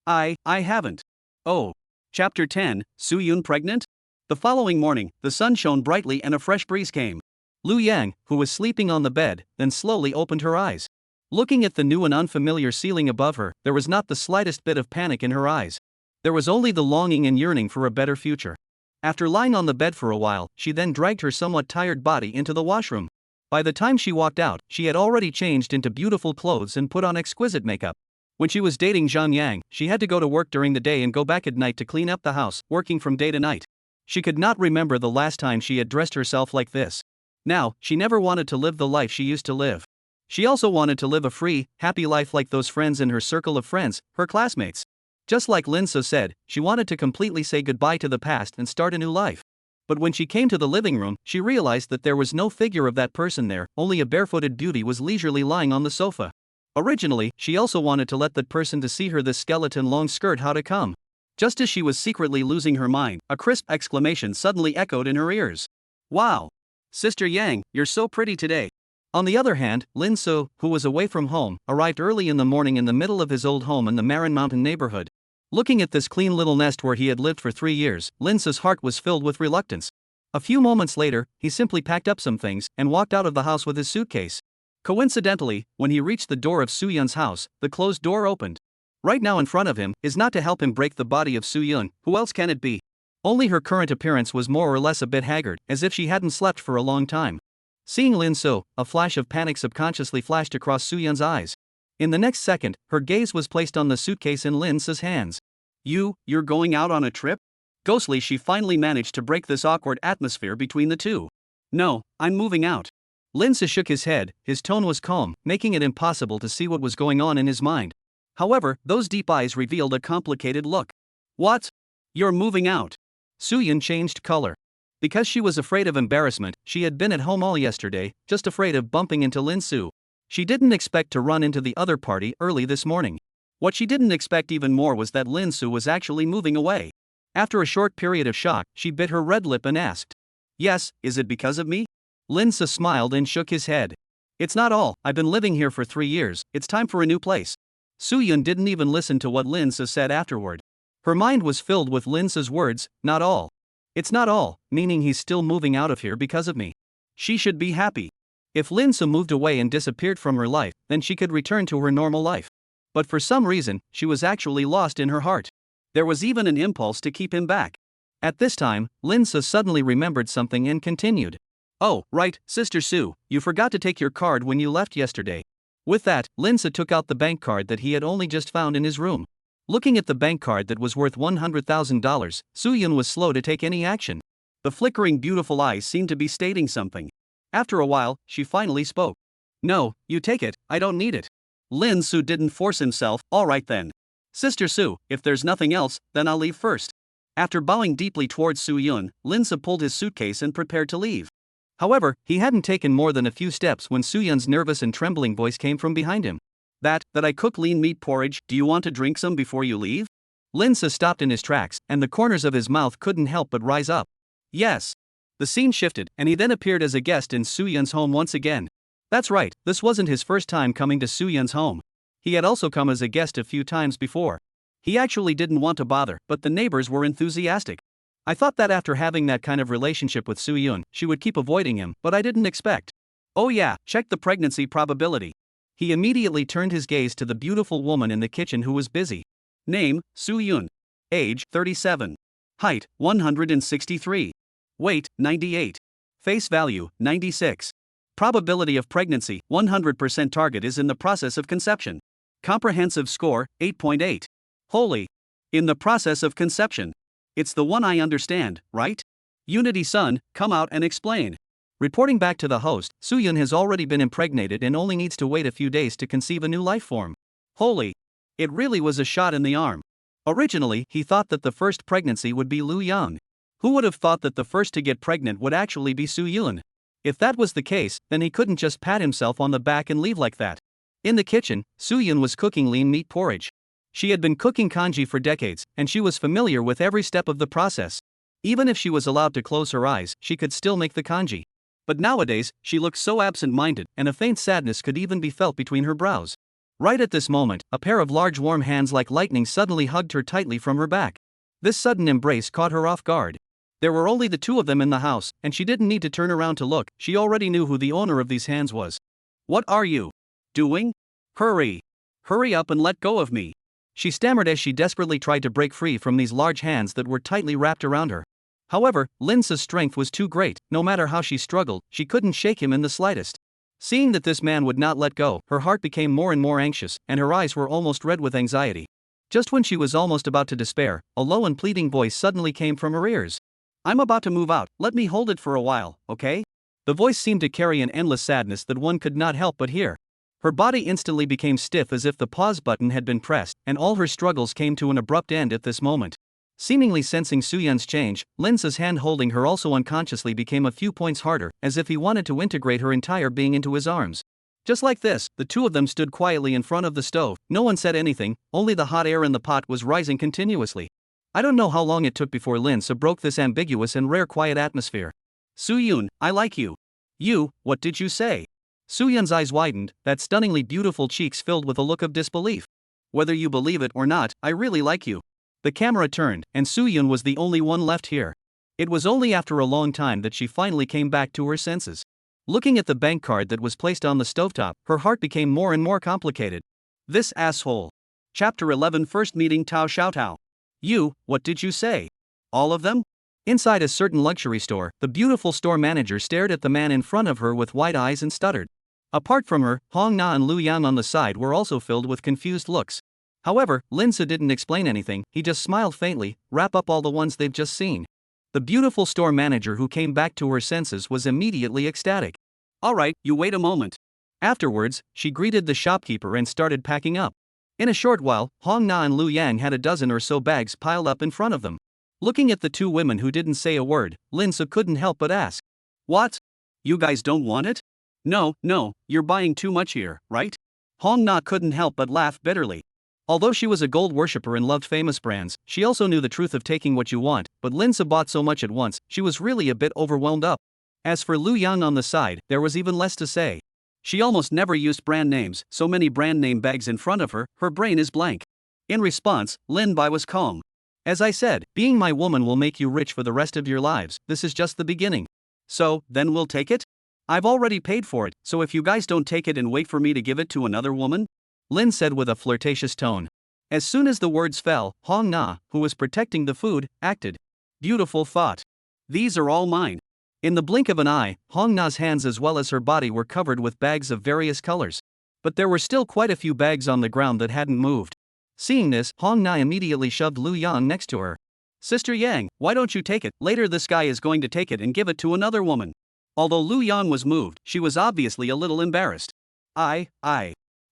A: I haven't. Oh. Chapter 10, Su Yun pregnant? The following morning, the sun shone brightly and a fresh breeze came. Lu Yang, who was sleeping on the bed, then slowly opened her eyes. Looking at the new and unfamiliar ceiling above her, there was not the slightest bit of panic in her eyes. There was only the longing and yearning for a better future. After lying on the bed for a while, she then dragged her somewhat tired body into the washroom. By the time she walked out, she had already changed into beautiful clothes and put on exquisite makeup. When she was dating Zhang Yang, she had to go to work during the day and go back at night to clean up the house, working from day to night. She could not remember the last time she had dressed herself like this. Now, she never wanted to live the life she used to live. She also wanted to live a free, happy life like those friends in her circle of friends, her classmates. Just like Lin So said, she wanted to completely say goodbye to the past and start a new life. But when she came to the living room, she realized that there was no figure of that person there, only a barefooted beauty was leisurely lying on the sofa. Originally, she also wanted to let that person to see her this skeleton long skirt how to come. Just as she was secretly losing her mind, a crisp exclamation suddenly echoed in her ears. Wow! Sister Yang, you're so pretty today. On the other hand, Lin So, who was away from home, arrived early in the morning in the middle of his old home in the Marin Mountain neighborhood. Looking at this clean little nest where he had lived for 3 years, Lin So's heart was filled with reluctance. A few moments later, he simply packed up some things and walked out of the house with his suitcase. Coincidentally, when he reached the door of Soo-yun's house, the closed door opened. Right now in front of him is not to help him break the body of Soo-yun, who else can it be? Only her current appearance was more or less a bit haggard, as if she hadn't slept for a long time. Seeing Lin So, a flash of panic subconsciously flashed across Soo-yun's eyes. In the next second, her gaze was placed on the suitcase in Lin So's hands. You're going out on a trip? Ghostly, she finally managed to break this awkward atmosphere between the two. No, I'm moving out. Lin So shook his head, his tone was calm, making it impossible to see what was going on in his mind. However, those deep eyes revealed a complicated look. What? You're moving out? Soo-yun changed color. Because she was afraid of embarrassment, she had been at home all yesterday, just afraid of bumping into Lin So. She didn't expect to run into the other party early this morning. What she didn't expect even more was that Lin So was actually moving away. After a short period of shock, she bit her red lip and asked, "Yes, is it because of me?" Lin So smiled and shook his head. "It's not all, I've been living here for 3 years, it's time for a new place." Soo-yun didn't even listen to what Lin So said afterward. Her mind was filled with Lin So's words, "Not all." It's not all, meaning he's still moving out of here because of me. She should be happy. If Lin So moved away and disappeared from her life, then she could return to her normal life. But for some reason, she was actually lost in her heart. There was even an impulse to keep him back. At this time, Lin So suddenly remembered something and continued. "Oh, right, Sister Sue, you forgot to take your card when you left yesterday." With that, Lin So took out the bank card that he had only just found in his room. Looking at the bank card that was worth $100,000, Soo-yun was slow to take any action. The flickering beautiful eyes seemed to be stating something. After a while, she finally spoke. "No, you take it, I don't need it." Lin So didn't force himself. "All right then. Sister Sue, if there's nothing else, then I'll leave first." After bowing deeply towards Soo-yun, Lin So pulled his suitcase and prepared to leave. However, he hadn't taken more than a few steps when Soo-yun's nervous and trembling voice came from behind him. That I cook lean meat porridge, do you want to drink some before you leave?" Lin So stopped in his tracks, and the corners of his mouth couldn't help but rise up. Yes. The scene shifted, and he then appeared as a guest in Soo-yun's home once again. That's right, this wasn't his first time coming to Soo-yun's home. He had also come as a guest a few times before. He actually didn't want to bother, but the neighbors were enthusiastic. I thought that after having that kind of relationship with Soo-yun, she would keep avoiding him, but I didn't expect. Oh yeah, check the pregnancy probability. He immediately turned his gaze to the beautiful woman in the kitchen who was busy. Name, Soo-yun. Age, 37. Height, 163. Weight, 98. Face value, 96. Probability of pregnancy, 100%. Target is in the process of conception. Comprehensive score, 8.8. Holy. In the process of conception. It's the one I understand, right? Unity-san, come out and explain. Reporting back to the host, Soo-yun has already been impregnated and only needs to wait a few days to conceive a new life form. Holy. It really was a shot in the arm. Originally, he thought that the first pregnancy would be Lu Yang. Who would have thought that the first to get pregnant would actually be Soo-yun? If that was the case, then he couldn't just pat himself on the back and leave like that. In the kitchen, Soo-yun was cooking lean meat porridge. She had been cooking kanji for decades, and she was familiar with every step of the process. Even if she was allowed to close her eyes, she could still make the kanji. But nowadays, she looked so absent-minded, and a faint sadness could even be felt between her brows. Right at this moment, a pair of large warm hands like lightning suddenly hugged her tightly from her back. This sudden embrace caught her off guard. There were only the two of them in the house, and she didn't need to turn around to look, she already knew who the owner of these hands was. "What are you doing? Hurry! Hurry up and let go of me!" She stammered as she desperately tried to break free from these large hands that were tightly wrapped around her. However, Lin So's strength was too great, no matter how she struggled, she couldn't shake him in the slightest. Seeing that this man would not let go, her heart became more and more anxious, and her eyes were almost red with anxiety. Just when she was almost about to despair, a low and pleading voice suddenly came from her ears. "I'm about to move out, let me hold it for a while, okay?" The voice seemed to carry an endless sadness that one could not help but hear. Her body instantly became stiff as if the pause button had been pressed, and all her struggles came to an abrupt end at this moment. Seemingly sensing Suyun's change, Linsa's hand holding her also unconsciously became a few points harder, as if he wanted to integrate her entire being into his arms. Just like this, the two of them stood quietly in front of the stove. No one said anything, only the hot air in the pot was rising continuously. I don't know how long it took before Linsa broke this ambiguous and rare quiet atmosphere. "Suyun, I like you." "You, what did you say?" Suyun's eyes widened, that stunningly beautiful cheeks filled with a look of disbelief. "Whether you believe it or not, I really like you." The camera turned, and Suyun was the only one left here. It was only after a long time that she finally came back to her senses. Looking at the bank card that was placed on the stovetop, her heart became more and more complicated. This asshole. Chapter 11 First Meeting Tao Xiaotao. "You, what did you say? All of them?" Inside a certain luxury store, the beautiful store manager stared at the man in front of her with wide eyes and stuttered. Apart from her, Hong Na and Lu Yang on the side were also filled with confused looks. However, Linsa didn't explain anything, he just smiled faintly. "Wrap up all the ones they've just seen." The beautiful store manager who came back to her senses was immediately ecstatic. "Alright, you wait a moment." Afterwards, she greeted the shopkeeper and started packing up. In a short while, Hong Na and Lu Yang had a dozen or so bags piled up in front of them. Looking at the two women who didn't say a word, Linsa couldn't help but ask. "What? You guys don't want it?" No, you're buying too much here, right?" Hong Na couldn't help but laugh bitterly. Although she was a gold worshipper and loved famous brands, she also knew the truth of taking what you want, but Linsa bought so much at once, she was really a bit overwhelmed up. As for Lu Yang on the side, there was even less to say. She almost never used brand names, so many brand name bags in front of her, her brain is blank. In response, Lin Bai was calm. "As I said, being my woman will make you rich for the rest of your lives, this is just the beginning. So, then we'll take it? I've already paid for it, so if you guys don't take it and wait for me to give it to another woman?" Lin said with a flirtatious tone. As soon as the words fell, Hong Na, who was protecting the food, acted. "Beautiful thought. These are all mine." In the blink of an eye, Hong Na's hands as well as her body were covered with bags of various colors. But there were still quite a few bags on the ground that hadn't moved. Seeing this, Hong Na immediately shoved Lu Yang next to her. "Sister Yang, why don't you take it? Later this guy is going to take it and give it to another woman." Although Lu Yang was moved, she was obviously a little embarrassed. I.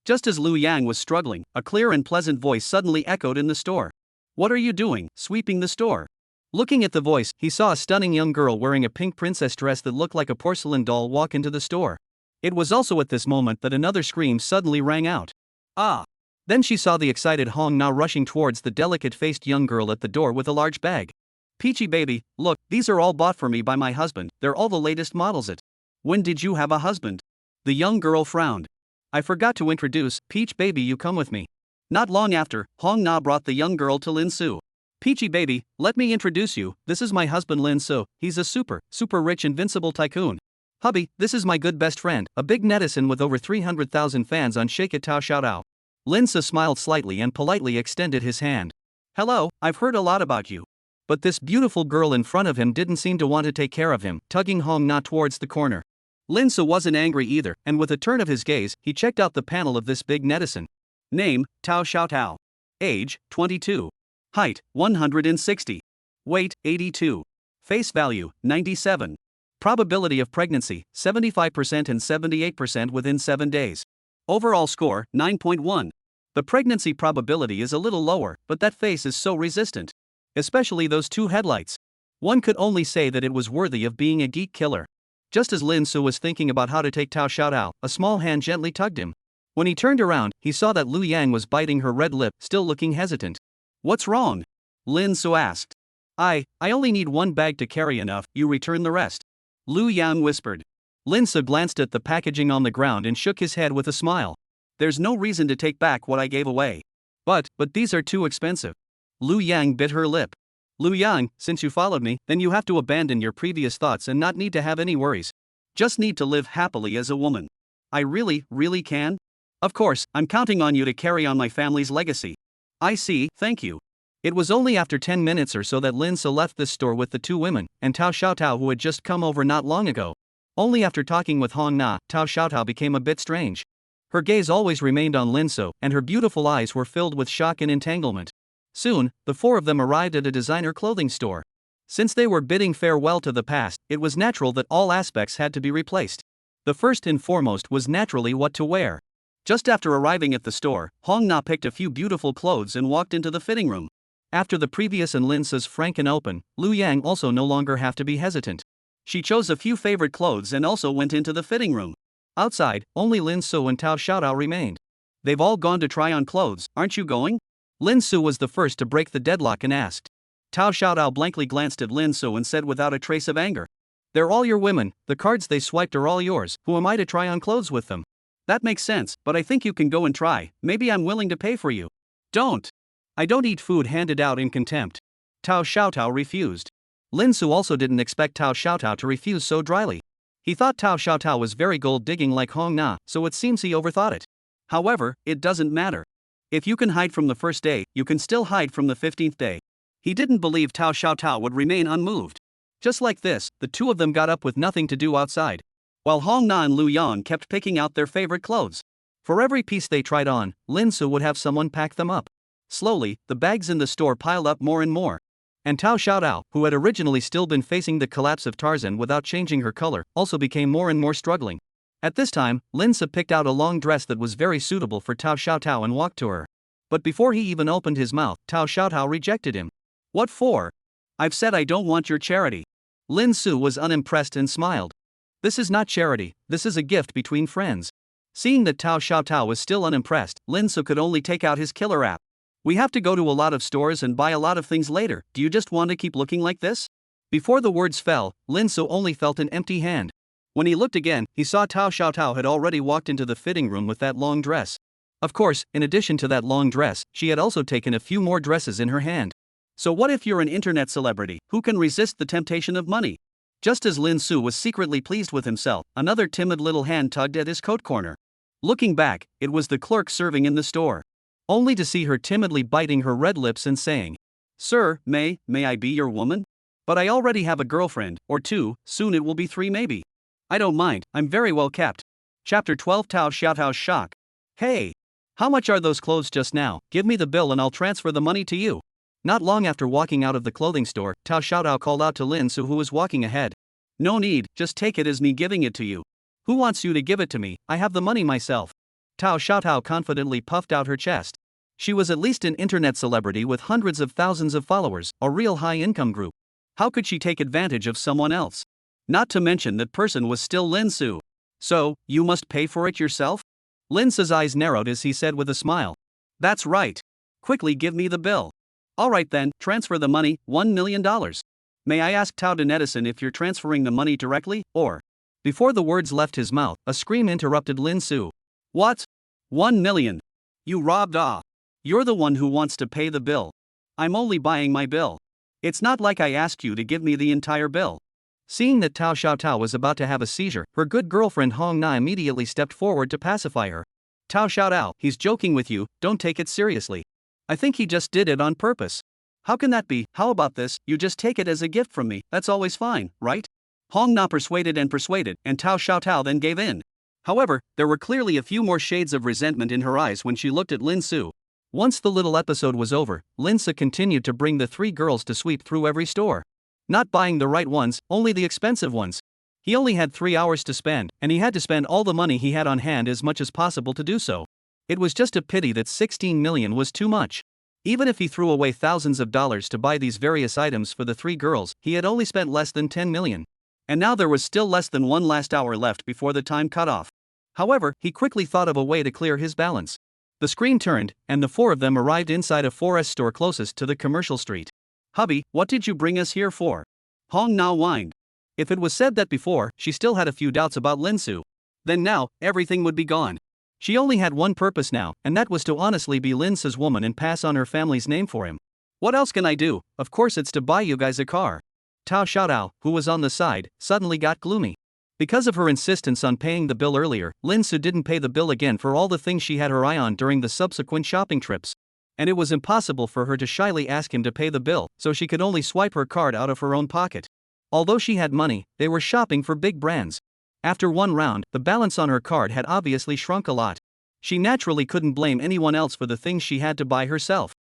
A: Just as Lu Yang was struggling, a clear and pleasant voice suddenly echoed in the store. "What are you doing, sweeping the store?" Looking at the voice, he saw a stunning young girl wearing a pink princess dress that looked like a porcelain doll walk into the store. It was also at this moment that another scream suddenly rang out. "Ah!" Then she saw the excited Hong Na rushing towards the delicate-faced young girl at the door with a large bag. "Peachy baby, look, these are all bought for me by my husband, they're all the latest models." "When did you have a husband?" The young girl frowned. "I forgot to introduce, Peach baby, you come with me." Not long after, Hong Na brought the young girl to Lin Su. "Peachy baby, let me introduce you, this is my husband Lin Su, he's a super rich invincible tycoon. Hubby, this is my good best friend, a big netizen with over 300,000 fans on Shake It Tao Xiaotao." Lin Su smiled slightly and politely extended his hand. "Hello, I've heard a lot about you." But this beautiful girl in front of him didn't seem to want to take care of him, tugging Hong Na towards the corner. Lin Su wasn't angry either, and with a turn of his gaze, he checked out the panel of this big netizen. Name, Tao Xiaotao. Age, 22. Height, 160. Weight, 82. Face value, 97. Probability of pregnancy, 75% and 78% within 7 days. Overall score, 9.1. The pregnancy probability is a little lower, but that face is so resistant. Especially those two headlights. One could only say that it was worthy of being a geek killer. Just as Lin Su was thinking about how to take Tao Xiaotao, a small hand gently tugged him. When he turned around, he saw that Lu Yang was biting her red lip, still looking hesitant. "What's wrong?" Lin Su asked. I only need one bag to carry, enough, you return the rest." Lu Yang whispered. Lin Su glanced at the packaging on the ground and shook his head with a smile. "There's no reason to take back what I gave away. But these are too expensive." Lu Yang bit her lip. "Lu Yang, since you followed me, then you have to abandon your previous thoughts and not need to have any worries. Just need to live happily as a woman." "I really can? Of course, I'm counting on you to carry on my family's legacy." "I see, thank you." It was only after 10 minutes or so that Lin Su left this store with the two women, and Tao Xiaotao, who had just come over not long ago. Only after talking with Hong Na, Tao Xiaotao became a bit strange. Her gaze always remained on Lin So, and her beautiful eyes were filled with shock and entanglement. Soon, the four of them arrived at a designer clothing store. Since they were bidding farewell to the past, it was natural that all aspects had to be replaced. The first and foremost was naturally what to wear. Just after arriving at the store, Hong Na picked a few beautiful clothes and walked into the fitting room. After the previous and Lin So's frank and open, Lu Yang also no longer have to be hesitant. She chose a few favorite clothes and also went into the fitting room. Outside, only Lin So and Tao Xiaotao remained. They've all gone to try on clothes, aren't you going? Lin So was the first to break the deadlock and asked. Tao Xiaotao blankly glanced at Lin So and said without a trace of anger. They're all your women, the cards they swiped are all yours, who am I to try on clothes with them? That makes sense, but I think you can go and try, maybe I'm willing to pay for you. Don't. I don't eat food handed out in contempt. Tao Xiaotao refused. Lin So also didn't expect Tao Xiaotao to refuse so dryly. He thought Tao Xiaotao was very gold-digging like Hong Na, so it seems he overthought it. However, it doesn't matter. If you can hide from the first day, you can still hide from the 15th day. He didn't believe Tao Xiaotao would remain unmoved. Just like this, the two of them got up with nothing to do outside, while Hong Na and Lu Yang kept picking out their favorite clothes. For every piece they tried on, Lin So would have someone pack them up. Slowly, the bags in the store piled up more and more. And Tao Xiaotao, who had originally still been facing the collapse of Tarzan without changing her color, also became more and more struggling. At this time, Lin So picked out a long dress that was very suitable for Tao Xiaotao and walked to her. But before he even opened his mouth, Tao Xiaotao rejected him. What for? I've said I don't want your charity. Lin So was unimpressed and smiled. This is not charity, this is a gift between friends. Seeing that Tao Xiaotao was still unimpressed, Lin So could only take out his killer app. We have to go to a lot of stores and buy a lot of things later, do you just want to keep looking like this? Before the words fell, Lin So only felt an empty hand. When he looked again, he saw Tao Xiaotao had already walked into the fitting room with that long dress. Of course, in addition to that long dress, she had also taken a few more dresses in her hand. So what if you're an internet celebrity, who can resist the temptation of money? Just as Lin So was secretly pleased with himself, another timid little hand tugged at his coat corner. Looking back, it was the clerk serving in the store. Only to see her timidly biting her red lips and saying, "Sir, may I be your woman? But I already have a girlfriend, or two, soon it will be 3 maybe. I don't mind, I'm very well kept." Chapter 12 Tao Xiaotao's shock. Hey! How much are those clothes just now? Give me the bill and I'll transfer the money to you. Not long after walking out of the clothing store, Tao Xiaotao called out to Lin So who was walking ahead. No need, just take it as me giving it to you. Who wants you to give it to me? I have the money myself. Tao Xiaotao confidently puffed out her chest. She was at least an internet celebrity with hundreds of thousands of followers, a real high-income group. How could she take advantage of someone else? Not to mention that person was still Lin So. So, you must pay for it yourself? Lin So's eyes narrowed as he said with a smile. That's right. Quickly give me the bill. Alright then, transfer the money, $1 million. May I ask Tao Denetison if you're transferring the money directly, or? Before the words left his mouth, a scream interrupted Lin So. What? 1 million? You robbed ah. You're the one who wants to pay the bill. I'm only buying my bill. It's not like I asked you to give me the entire bill. Seeing that Tao Xiaotao was about to have a seizure, her good girlfriend Hong Na immediately stepped forward to pacify her. Tao Xiaotao, he's joking with you, don't take it seriously. I think he just did it on purpose. How can that be? How about this, you just take it as a gift from me, that's always fine, right? Hong Na persuaded, and Tao Xiaotao then gave in. However, there were clearly a few more shades of resentment in her eyes when she looked at Lin So. Once the little episode was over, Lin So continued to bring the 3 girls to sweep through every store. Not buying the right ones, only the expensive ones. He only had 3 hours to spend, and he had to spend all the money he had on hand as much as possible to do so. It was just a pity that 16 million was too much. Even if he threw away thousands of dollars to buy these various items for the 3 girls, he had only spent less than 10 million. And now there was still less than 1 last hour left before the time cut off. However, he quickly thought of a way to clear his balance. The screen turned, and the 4 of them arrived inside a 4S store closest to the commercial street. Hubby, what did you bring us here for? Hong Na whined. If it was said that before, she still had a few doubts about Lin So. Then now, everything would be gone. She only had one purpose now, and that was to honestly be Lin So's woman and pass on her family's name for him. What else can I do? Of course it's to buy you guys a car. Tao Xiaotao, who was on the side, suddenly got gloomy. Because of her insistence on paying the bill earlier, Lin So didn't pay the bill again for all the things she had her eye on during the subsequent shopping trips. And it was impossible for her to shyly ask him to pay the bill, so she could only swipe her card out of her own pocket. Although she had money, they were shopping for big brands. After one round, the balance on her card had obviously shrunk a lot. She naturally couldn't blame anyone else for the things she had to buy herself.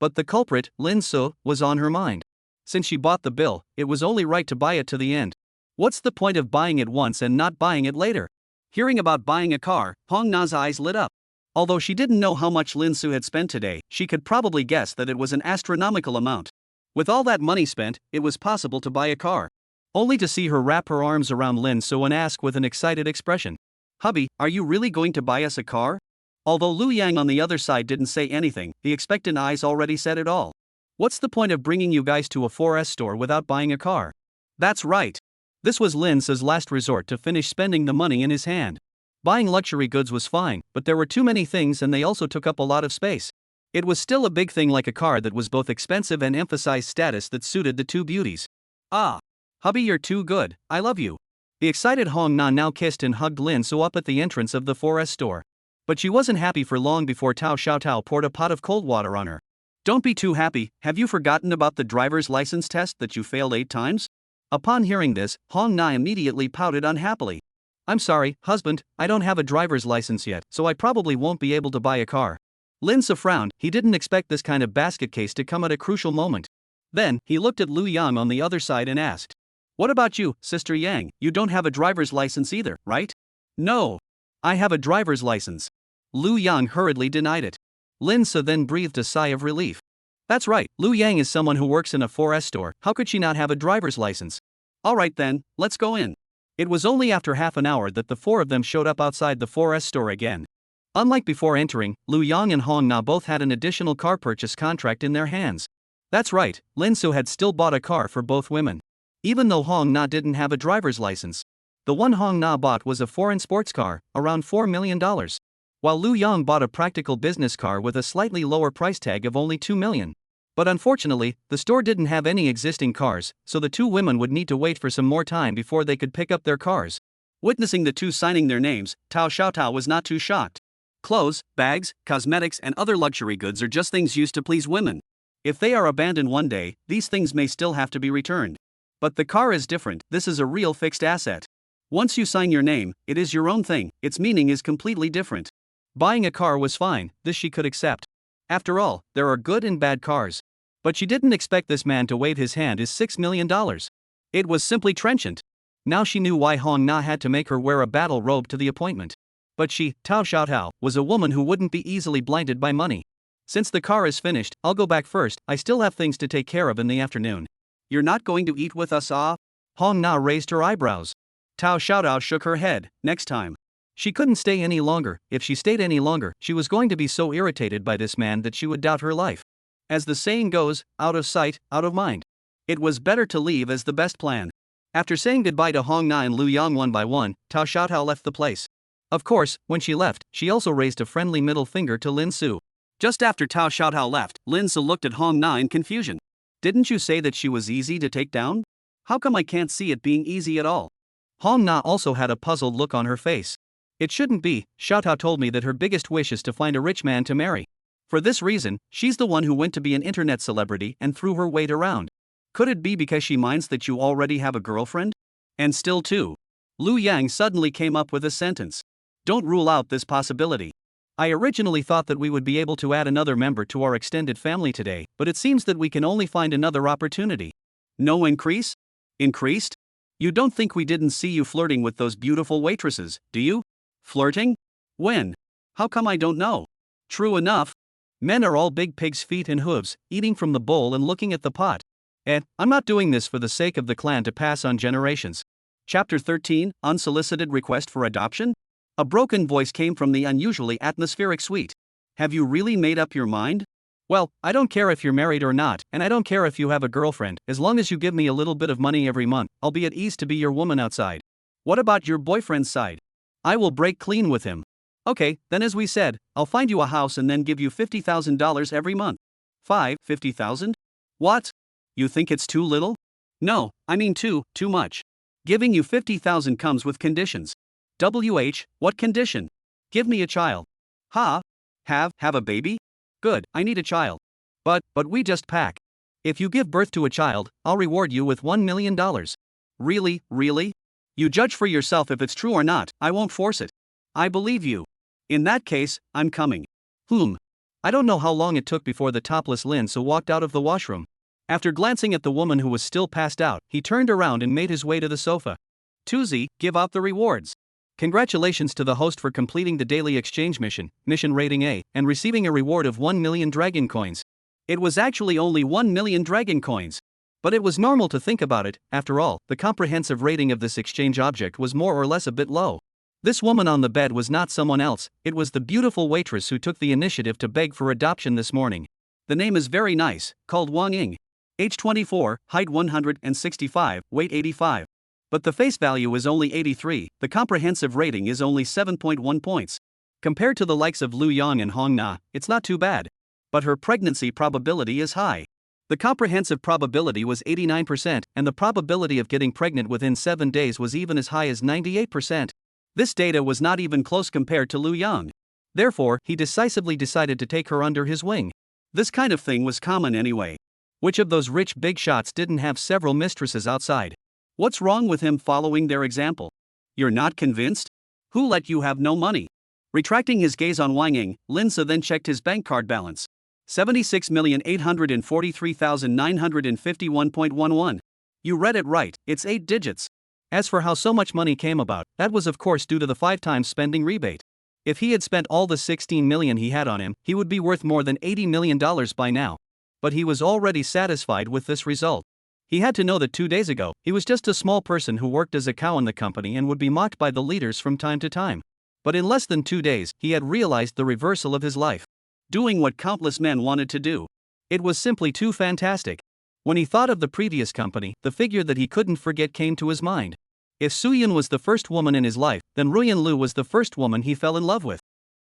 A: But the culprit, Lin Su, was on her mind. Since she bought the bill, it was only right to buy it to the end. What's the point of buying it once and not buying it later? Hearing about buying a car, Hong Na's eyes lit up. Although she didn't know how much Lin Su had spent today, she could probably guess that it was an astronomical amount. With all that money spent, it was possible to buy a car. Only to see her wrap her arms around Lin Su and ask with an excited expression, "Hubby, are you really going to buy us a car?" Although Lu Yang on the other side didn't say anything, the expectant eyes already said it all. What's the point of bringing you guys to a 4S store without buying a car? That's right. This was Lin Su's last resort to finish spending the money in his hand. Buying luxury goods was fine, but there were too many things and they also took up a lot of space. It was still a big thing like a car that was both expensive and emphasized status that suited the two beauties. Ah. Hubby, you're too good, I love you. The excited Hong Na now kissed and hugged Lin Su up at the entrance of the 4S store. But she wasn't happy for long before Tao Xiaotao poured a pot of cold water on her. Don't be too happy, have you forgotten about the driver's license test that you failed 8 times? Upon hearing this, Hong Na immediately pouted unhappily. I'm sorry, husband, I don't have a driver's license yet, so I probably won't be able to buy a car. Lin Su frowned, he didn't expect this kind of basket case to come at a crucial moment. Then, he looked at Lu Yang on the other side and asked, "What about you, Sister Yang? You don't have a driver's license either, right?" "No. I have a driver's license." Lu Yang hurriedly denied it. Lin Su then breathed a sigh of relief. That's right, Lu Yang is someone who works in a 4S store, how could she not have a driver's license? Alright then, let's go in. It was only after half an hour that the four of them showed up outside the 4S store again. Unlike before entering, Lu Yang and Hong Na both had an additional car purchase contract in their hands. That's right, Lin Su had still bought a car for both women. Even though Hong Na didn't have a driver's license. The one Hong Na bought was a foreign sports car, around $4 million. While Lu Yang bought a practical business car with a slightly lower price tag of only $2 million. But unfortunately, the store didn't have any existing cars, so the two women would need to wait for some more time before they could pick up their cars. Witnessing the two signing their names, Tao Xiaotao was not too shocked. Clothes, bags, cosmetics and other luxury goods are just things used to please women. If they are abandoned one day, these things may still have to be returned. But the car is different, this is a real fixed asset. Once you sign your name, it is your own thing, its meaning is completely different. Buying a car was fine, this she could accept. After all, there are good and bad cars. But she didn't expect this man to wave his hand his $6 million. It was simply trenchant. Now she knew why Hong Na had to make her wear a battle robe to the appointment. But she, Tao Xiaotao, was a woman who wouldn't be easily blinded by money. Since the car is finished, I'll go back first, I still have things to take care of in the afternoon. You're not going to eat with us, ah? Hong Na raised her eyebrows. Tao Xiaotao shook her head, next time. She couldn't stay any longer, if she stayed any longer, she was going to be so irritated by this man that she would doubt her life. As the saying goes, out of sight, out of mind. It was better to leave as the best plan. After saying goodbye to Hong Na and Lu Yang one by one, Tao Xiaotao left the place. Of course, when she left, she also raised a friendly middle finger to Lin Su. Just after Tao Xiaotao left, Lin Su looked at Hong Na in confusion. Didn't you say that she was easy to take down? How come I can't see it being easy at all? Hong Na also had a puzzled look on her face. It shouldn't be, Xiaotao told me that her biggest wish is to find a rich man to marry. For this reason, she's the one who went to be an internet celebrity and threw her weight around. Could it be because she minds that you already have a girlfriend? And still too. Lu Yang suddenly came up with a sentence. Don't rule out this possibility. I originally thought that we would be able to add another member to our extended family today, but it seems that we can only find another opportunity. No increase? Increased? You don't think we didn't see you flirting with those beautiful waitresses, do you? Flirting? When? How come I don't know? True enough. Men are all big pig's feet and hooves, eating from the bowl and looking at the pot. I'm not doing this for the sake of the clan to pass on generations. Chapter 13, Unsolicited Request for Adoption? A broken voice came from the unusually atmospheric suite. Have you really made up your mind? Well, I don't care if you're married or not, and I don't care if you have a girlfriend, as long as you give me a little bit of money every month, I'll be at ease to be your woman outside. What about your boyfriend's side? I will break clean with him. Okay, then as we said, I'll find you a house and then give you $50,000 every month. 50,000? What? You think it's too little? No, I mean too much. Giving you 50,000 comes with conditions. What condition? Give me a child. Ha? Have a baby? Good, I need a child. But we just pack. If you give birth to a child, I'll reward you with $1 million. Really? You judge for yourself if it's true or not, I won't force it. I believe you. In that case, I'm coming. I don't know how long it took before the topless Lin So walked out of the washroom. After glancing at the woman who was still passed out, he turned around and made his way to the sofa. Tuesday, give out the rewards. Congratulations to the host for completing the daily exchange mission rating A, and receiving a reward of 1 million dragon coins. It was actually only 1 million dragon coins. But it was normal to think about it. After all, the comprehensive rating of this exchange object was more or less a bit low. This woman on the bed was not someone else, it was the beautiful waitress who took the initiative to beg for adoption this morning. The name is very nice, called Wong Ying. Age 24, height 165, weight 85. But the face value is only 83, the comprehensive rating is only 7.1 points. Compared to the likes of Lu Yang and Hong Na, it's not too bad. But her pregnancy probability is high. The comprehensive probability was 89%, and the probability of getting pregnant within 7 days was even as high as 98%. This data was not even close compared to Lu Yang. Therefore, he decisively decided to take her under his wing. This kind of thing was common anyway. Which of those rich big shots didn't have several mistresses outside? What's wrong with him following their example? You're not convinced? Who let you have no money? Retracting his gaze on Wang Ying, Lin So then checked his bank card balance. 76,843,951.11. You read it right, it's 8 digits. As for how so much money came about, that was of course due to the 5 times spending rebate. If he had spent all the 16 million he had on him, he would be worth more than $80 million by now. But he was already satisfied with this result. He had to know that 2 days ago, he was just a small person who worked as a cow in the company and would be mocked by the leaders from time to time. But in less than 2 days, he had realized the reversal of his life. Doing what countless men wanted to do. It was simply too fantastic. When he thought of the previous company, the figure that he couldn't forget came to his mind. If Suyun was the first woman in his life, then Ruyan Lu was the first woman he fell in love with.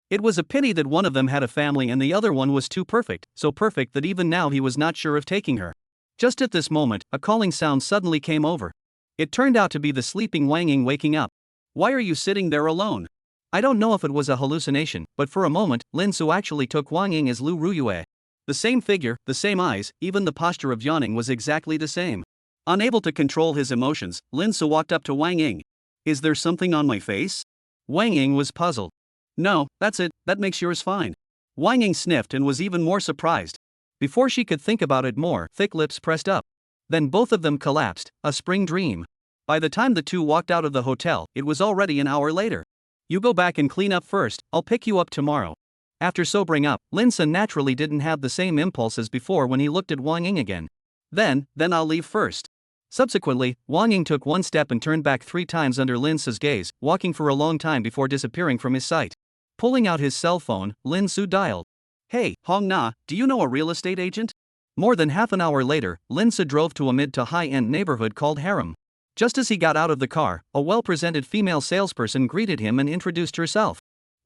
A: It was a pity that one of them had a family and the other one was too perfect, so perfect that even now he was not sure of taking her. Just at this moment, a calling sound suddenly came over. It turned out to be the sleeping Wang Ying waking up. Why are you sitting there alone? I don't know if it was a hallucination, but for a moment, Lin So actually took Wang Ying as Lu Ruyue. The same figure, the same eyes, even the posture of yawning was exactly the same. Unable to control his emotions, Lin So walked up to Wang Ying. Is there something on my face? Wang Ying was puzzled. No, that's it, that makes yours fine. Wang Ying sniffed and was even more surprised. Before she could think about it more, thick lips pressed up. Then both of them collapsed, a spring dream. By the time the two walked out of the hotel, it was already an hour later. You go back and clean up first, I'll pick you up tomorrow. After sobering up, Lin So naturally didn't have the same impulse as before when he looked at Wang Ying again. Then I'll leave first. Subsequently, Wang Ying took one step and turned back 3 times under Lin So's gaze, walking for a long time before disappearing from his sight. Pulling out his cell phone, Lin So dialed. Hey, Hong Na, do you know a real estate agent? More than half an hour later, Lin So drove to a mid to high-end neighborhood called Harem. Just as he got out of the car, a well-presented female salesperson greeted him and introduced herself.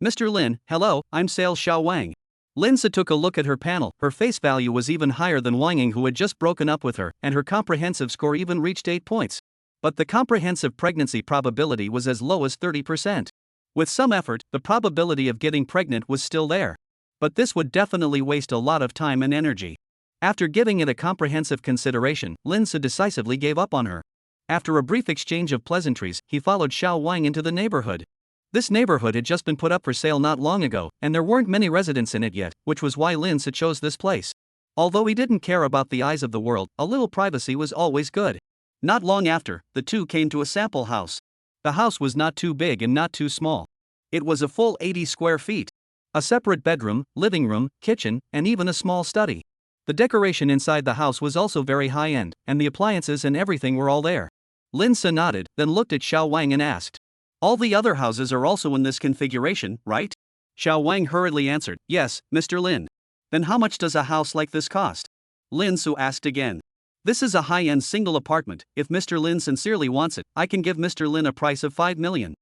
A: Mr. Lin, hello, I'm Sales Xiao Wang. Lin So took a look at her panel. Her face value was even higher than Wang Ying, who had just broken up with her, and her comprehensive score even reached 8 points. But the comprehensive pregnancy probability was as low as 30%. With some effort, the probability of getting pregnant was still there. But this would definitely waste a lot of time and energy. After giving it a comprehensive consideration, Lin So decisively gave up on her. After a brief exchange of pleasantries, he followed Xiao Wang into the neighborhood. This neighborhood had just been put up for sale not long ago, and there weren't many residents in it yet, which was why Lin So chose this place. Although he didn't care about the eyes of the world, a little privacy was always good. Not long after, the two came to a sample house. The house was not too big and not too small. It was a full 80 square feet. A separate bedroom, living room, kitchen, and even a small study. The decoration inside the house was also very high-end, and the appliances and everything were all there. Lin So nodded, then looked at Xiao Wang and asked. All the other houses are also in this configuration, right? Xiao Wang hurriedly answered, yes, Mr. Lin. Then how much does a house like this cost? Lin So asked again. This is a high-end single apartment. If Mr. Lin sincerely wants it, I can give Mr. Lin a price of $5 million.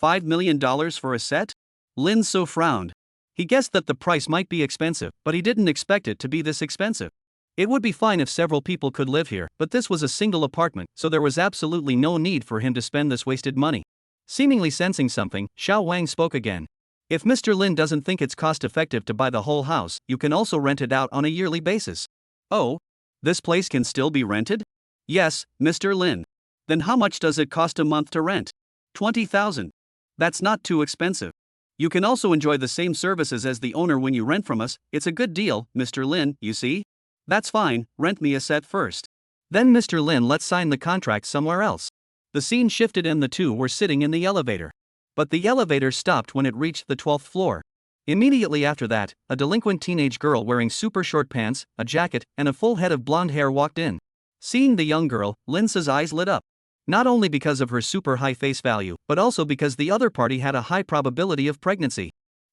A: $5 million for a set? Lin So frowned. He guessed that the price might be expensive, but he didn't expect it to be this expensive. It would be fine if several people could live here, but this was a single apartment, so there was absolutely no need for him to spend this wasted money. Seemingly sensing something, Xiao Wang spoke again. If Mr. Lin doesn't think it's cost-effective to buy the whole house, you can also rent it out on a yearly basis. Oh? This place can still be rented? Yes, Mr. Lin. Then how much does it cost a month to rent? 20,000. That's not too expensive. You can also enjoy the same services as the owner when you rent from us. It's a good deal, Mr. Lin, you see? That's fine, rent me a set first. Then Mr. Lin let's sign the contract somewhere else. The scene shifted and the two were sitting in the elevator. But the elevator stopped when it reached the 12th floor. Immediately after that, a delinquent teenage girl wearing super short pants, a jacket, and a full head of blonde hair walked in. Seeing the young girl, Lin's eyes lit up. Not only because of her super high face value, but also because the other party had a high probability of pregnancy.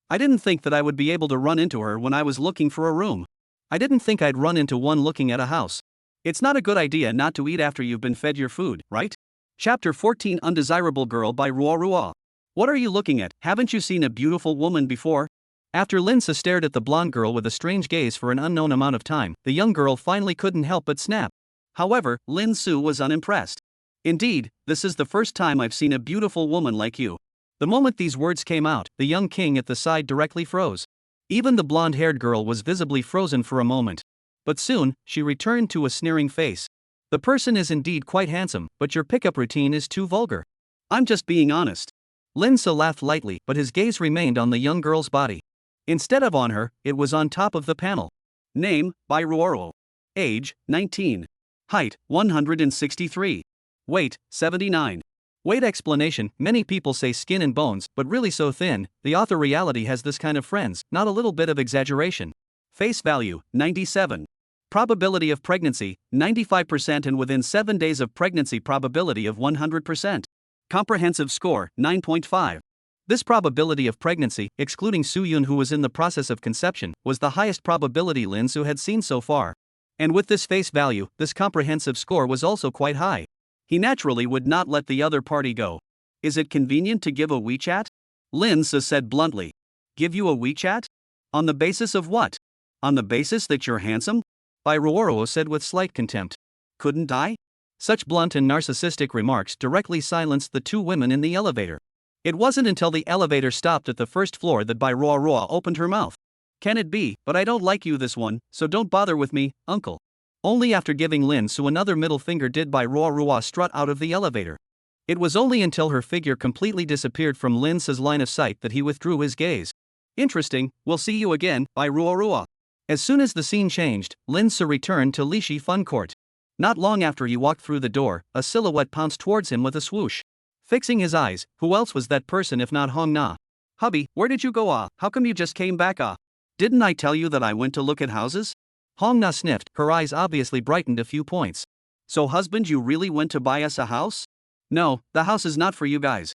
A: I didn't think that I would be able to run into her when I was looking for a room. I didn't think I'd run into one looking at a house. It's not a good idea not to eat after you've been fed your food, right? Chapter 14 Undesirable Girl by Roaro. What are you looking at? Haven't you seen a beautiful woman before? After Linsa stared at the blonde girl with a strange gaze for an unknown amount of time, the young girl finally couldn't help but snap. However, Lin Su was unimpressed. Indeed, this is the first time I've seen a beautiful woman like you. The moment these words came out, the young king at the side directly froze. Even the blonde-haired girl was visibly frozen for a moment. But soon, she returned to a sneering face. The person is indeed quite handsome, but your pickup routine is too vulgar. I'm just being honest. Linsa laughed lightly, but his gaze remained on the young girl's body. Instead of on her, it was on top of the panel. Name, By Roaro. Age, 19. Height, 163. Weight, 79. Weight explanation, many people say skin and bones, but really so thin. The author reality has this kind of friends, not a little bit of exaggeration. Face value, 97. Probability of pregnancy, 95% and within 7 days of pregnancy probability of 100%. Comprehensive score, 9.5. This probability of pregnancy, excluding Suyun who was in the process of conception, was the highest probability Lin Su had seen so far. And with this face value, this comprehensive score was also quite high. He naturally would not let the other party go. Is it convenient to give a WeChat? Lin Su said bluntly. Give you a WeChat? On the basis of what? On the basis that you're handsome? By Roaro said with slight contempt. Couldn't I? Such blunt and narcissistic remarks directly silenced the two women in the elevator. It wasn't until the elevator stopped at the first floor that By Roaro opened her mouth. Can it be, but I don't like you this one, so don't bother with me, uncle. Only after giving Lin Su another middle finger did By Roaro strut out of the elevator. It was only until her figure completely disappeared from Lin Su's line of sight that he withdrew his gaze. Interesting, we'll see you again, By Roaro. As soon as the scene changed, Lin Su returned to Lishi Fun Court. Not long after he walked through the door, a silhouette pounced towards him with a swoosh. Fixing his eyes, who else was that person if not Hong Na? Hubby, where did you go? How come you just came back? Didn't I tell you that I went to look at houses? Hong Na sniffed, her eyes obviously brightened a few points. So husband, you really went to buy us a house? No, the house is not for you guys.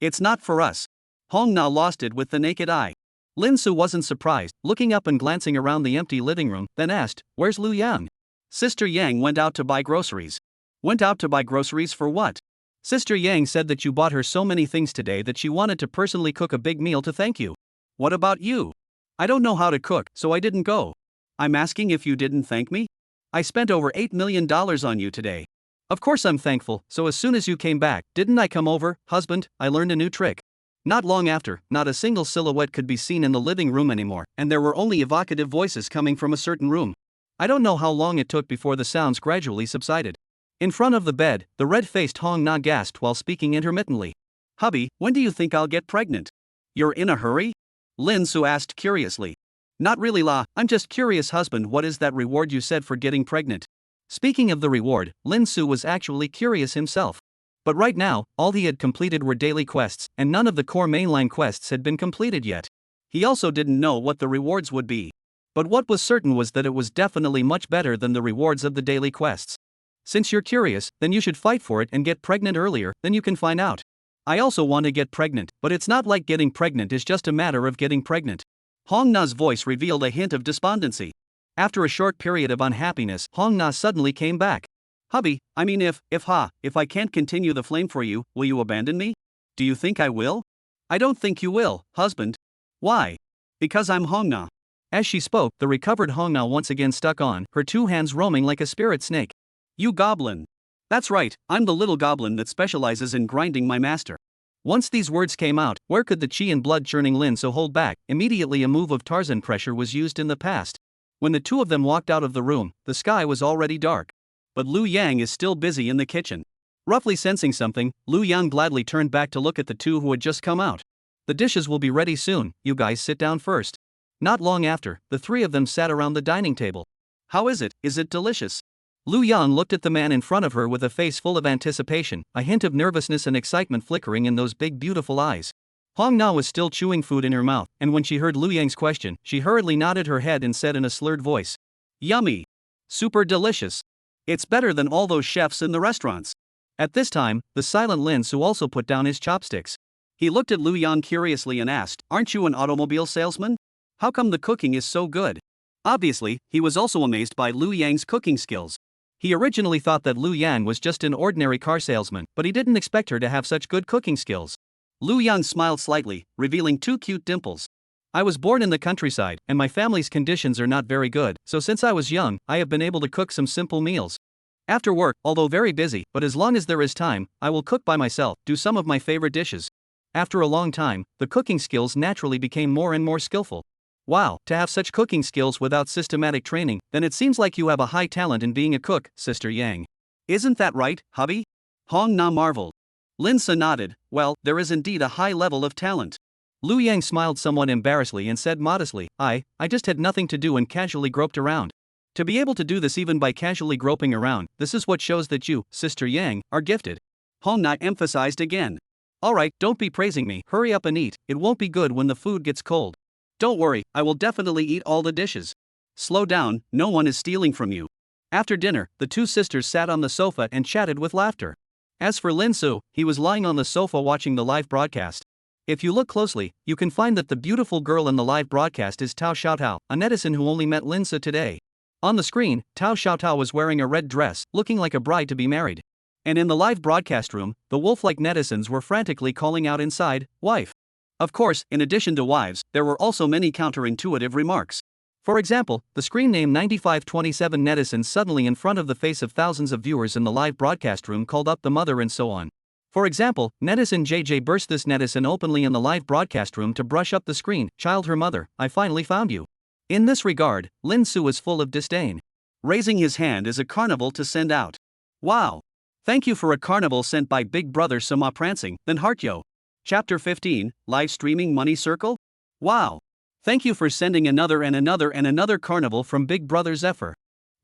A: It's not for us. Hong Na lost it with the naked eye. Lin Su wasn't surprised, looking up and glancing around the empty living room, then asked, where's Lu Yang? Sister Yang went out to buy groceries. Went out to buy groceries for what? Sister Yang said that you bought her so many things today that she wanted to personally cook a big meal to thank you. What about you? I don't know how to cook, so I didn't go. I'm asking if you didn't thank me? I spent over $8 million on you today. Of course I'm thankful, so as soon as you came back, didn't I come over, husband? I learned a new trick. Not long after, not a single silhouette could be seen in the living room anymore, and there were only evocative voices coming from a certain room. I don't know how long it took before the sounds gradually subsided. In front of the bed, the red-faced Hong Na gasped while speaking intermittently. Hubby, when do you think I'll get pregnant? You're in a hurry? Lin Su asked curiously. Not really I'm just curious husband, what is that reward you said for getting pregnant? Speaking of the reward, Lin Su was actually curious himself. But right now, all he had completed were daily quests, and none of the core mainline quests had been completed yet. He also didn't know what the rewards would be. But what was certain was that it was definitely much better than the rewards of the daily quests. Since you're curious, then you should fight for it and get pregnant earlier, then you can find out. I also want to get pregnant, but it's not like getting pregnant is just a matter of getting pregnant. Hong Na's voice revealed a hint of despondency. After a short period of unhappiness, Hong Na suddenly came back. Hubby, I mean if I can't continue the flame for you, will you abandon me? Do you think I will? I don't think you will, husband. Why? Because I'm Hong Na. As she spoke, the recovered Hong Na once again stuck on, her two hands roaming like a spirit snake. You goblin. That's right, I'm the little goblin that specializes in grinding my master. Once these words came out, where could the chi and blood-churning Lin Su hold back? Immediately a move of Tarzan pressure was used in the past. When the two of them walked out of the room, the sky was already dark. But Lu Yang is still busy in the kitchen. Roughly sensing something, Lu Yang gladly turned back to look at the two who had just come out. The dishes will be ready soon, you guys sit down first. Not long after, the three of them sat around the dining table. How is it? Is it delicious? Lu Yang looked at the man in front of her with a face full of anticipation, a hint of nervousness and excitement flickering in those big beautiful eyes. Hong Na was still chewing food in her mouth, and when she heard Lu Yang's question, she hurriedly nodded her head and said in a slurred voice, "Yummy. Super delicious. It's better than all those chefs in the restaurants." At this time, the silent Lin Su also put down his chopsticks. He looked at Lu Yang curiously and asked, "Aren't you an automobile salesman? How come the cooking is so good?" Obviously, he was also amazed by Lu Yang's cooking skills. He originally thought that Lu Yang was just an ordinary car salesman, but he didn't expect her to have such good cooking skills. Lu Yang smiled slightly, revealing two cute dimples. "I was born in the countryside, and my family's conditions are not very good, so since I was young, I have been able to cook some simple meals. After work, although very busy, but as long as there is time, I will cook by myself, do some of my favorite dishes." After a long time, the cooking skills naturally became more and more skillful. Wow, to have such cooking skills without systematic training, then it seems like you have a high talent in being a cook, Sister Yang. Isn't that right, hubby? Hong Na marveled. Lin Su nodded. Well, there is indeed a high level of talent. Lu Yang smiled somewhat embarrassedly and said modestly, I just had nothing to do and casually groped around. To be able to do this even by casually groping around, this is what shows that you, Sister Yang, are gifted. Hong Na emphasized again. Alright, don't be praising me, hurry up and eat, it won't be good when the food gets cold. Don't worry, I will definitely eat all the dishes. Slow down, no one is stealing from you. After dinner, the two sisters sat on the sofa and chatted with laughter. As for Lin Su, he was lying on the sofa watching the live broadcast. If you look closely, you can find that the beautiful girl in the live broadcast is Tao Xiaotao, a netizen who only met Lin Su today. On the screen, Tao Xiaotao was wearing a red dress, looking like a bride to be married. And in the live broadcast room, the wolf-like netizens were frantically calling out inside, "Wife." Of course, in addition to wives, there were also many counterintuitive remarks. For example, the screen name 9527 netizens suddenly in front of the face of thousands of viewers in the live broadcast room called up the mother and so on. For example, netizen JJ burst this netizen openly in the live broadcast room to brush up the screen, "Child her mother, I finally found you." In this regard, Lin Su was full of disdain. Raising his hand is a carnival to send out. Wow! Thank you for a carnival sent by Big Brother Sama Prancing, then Heartthrob. Chapter 15, Live Streaming Money Circle? Wow! Thank you for sending another and another and another carnival from Big Brother Zephyr.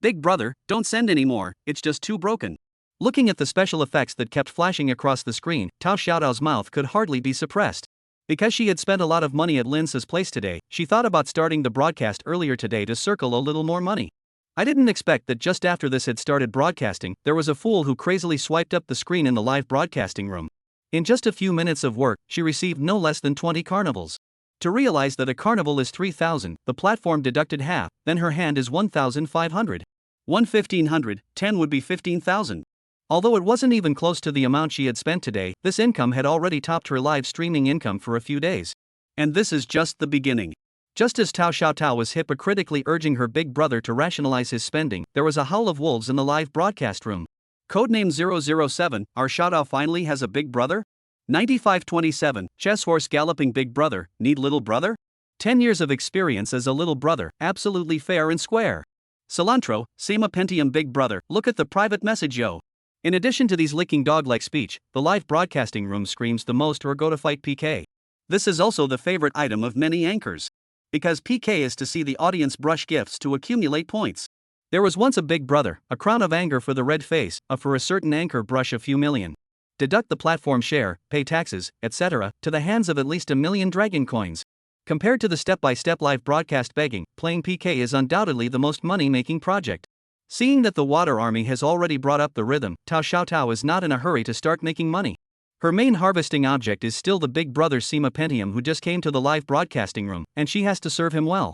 A: Big Brother, don't send any more, it's just too broken. Looking at the special effects that kept flashing across the screen, Tao Xiaotao's mouth could hardly be suppressed. Because she had spent a lot of money at Lin Su's place today, she thought about starting the broadcast earlier today to circle a little more money. I didn't expect that just after this had started broadcasting, there was a fool who crazily swiped up the screen in the live broadcasting room. In just a few minutes of work, she received no less than 20 carnivals. To realize that a carnival is 3,000, the platform deducted half, then her hand is 1,500. 1,500, 10 would be 15,000. Although it wasn't even close to the amount she had spent today, this income had already topped her live streaming income for a few days. And this is just the beginning. Just as Tao Xiaotao was hypocritically urging her big brother to rationalize his spending, there was a howl of wolves in the live broadcast room. Codename 007, our Xiaotao finally has a big brother? 9527, chess horse galloping big brother, need little brother? 10 years of experience as a little brother, absolutely fair and square. Cilantro, Sama Pentium big brother, look at the private message yo. In addition to these licking dog-like speech, the live broadcasting room screams the most or go to fight PK. This is also the favorite item of many anchors. Because PK is to see the audience brush gifts to accumulate points. There was once a big brother, a crown of anger for the red face, for a certain anchor brush a few million. Deduct the platform share, pay taxes, etc., to the hands of at least 1 million dragon coins. Compared to the step-by-step live broadcast begging, playing PK is undoubtedly the most money-making project. Seeing that the water army has already brought up the rhythm, Tao Xiaotao is not in a hurry to start making money. Her main harvesting object is still the big brother Sima Pentium who just came to the live broadcasting room, and she has to serve him well.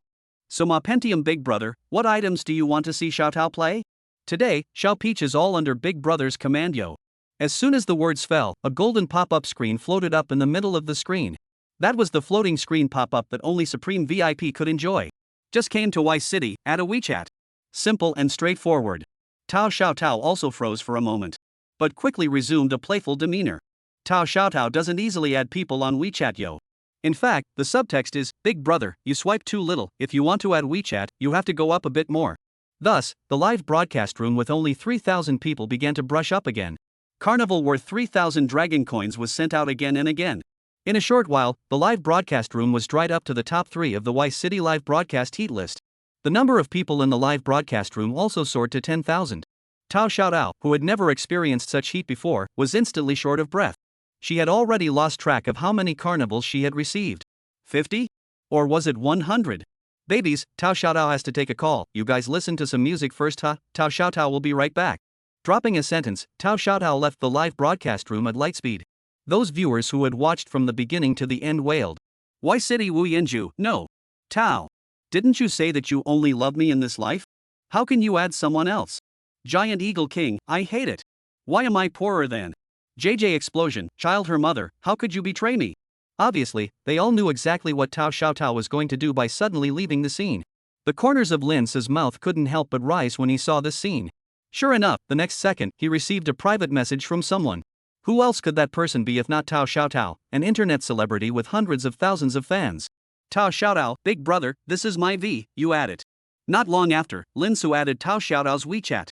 A: So Ma Pentium big brother, what items do you want to see Xiaotao play? Today, Xiao Peach is all under big brother's command yo. As soon as the words fell, a golden pop-up screen floated up in the middle of the screen. That was the floating screen pop-up that only Supreme VIP could enjoy. Just came to Y City, add a WeChat. Simple and straightforward. Tao Xiaotao also froze for a moment, but quickly resumed a playful demeanor. Tao Xiaotao doesn't easily add people on WeChat yo. In fact, the subtext is, big brother, you swipe too little, if you want to add WeChat, you have to go up a bit more. Thus, the live broadcast room with only 3,000 people began to brush up again. Carnival worth 3,000 dragon coins was sent out again and again. In a short while, the live broadcast room was dried up to the top 3 of the Y City live broadcast heat list. The number of people in the live broadcast room also soared to 10,000. Tao Xiaotao, who had never experienced such heat before, was instantly short of breath. She had already lost track of how many carnivals she had received. 50? Or was it 100? Babies, Tao Xiaotao has to take a call. You guys listen to some music first, huh? Tao Xiaotao will be right back. Dropping a sentence, Tao Xiaotao left the live broadcast room at light speed. Those viewers who had watched from the beginning to the end wailed. Why City Wu Yanju? No. Tao. Didn't you say that you only love me in this life? How can you add someone else? Giant Eagle King, I hate it. Why am I poorer than? JJ Explosion, child her mother, how could you betray me? Obviously, they all knew exactly what Tao Xiaotao was going to do by suddenly leaving the scene. The corners of Lin Su's mouth couldn't help but rise when he saw this scene. Sure enough, the next second, he received a private message from someone. Who else could that person be if not Tao Xiaotao, an internet celebrity with hundreds of thousands of fans? Tao Xiaotao, big brother, this is my V, you add it. Not long after, Lin Su added Tao Xiaotao's WeChat.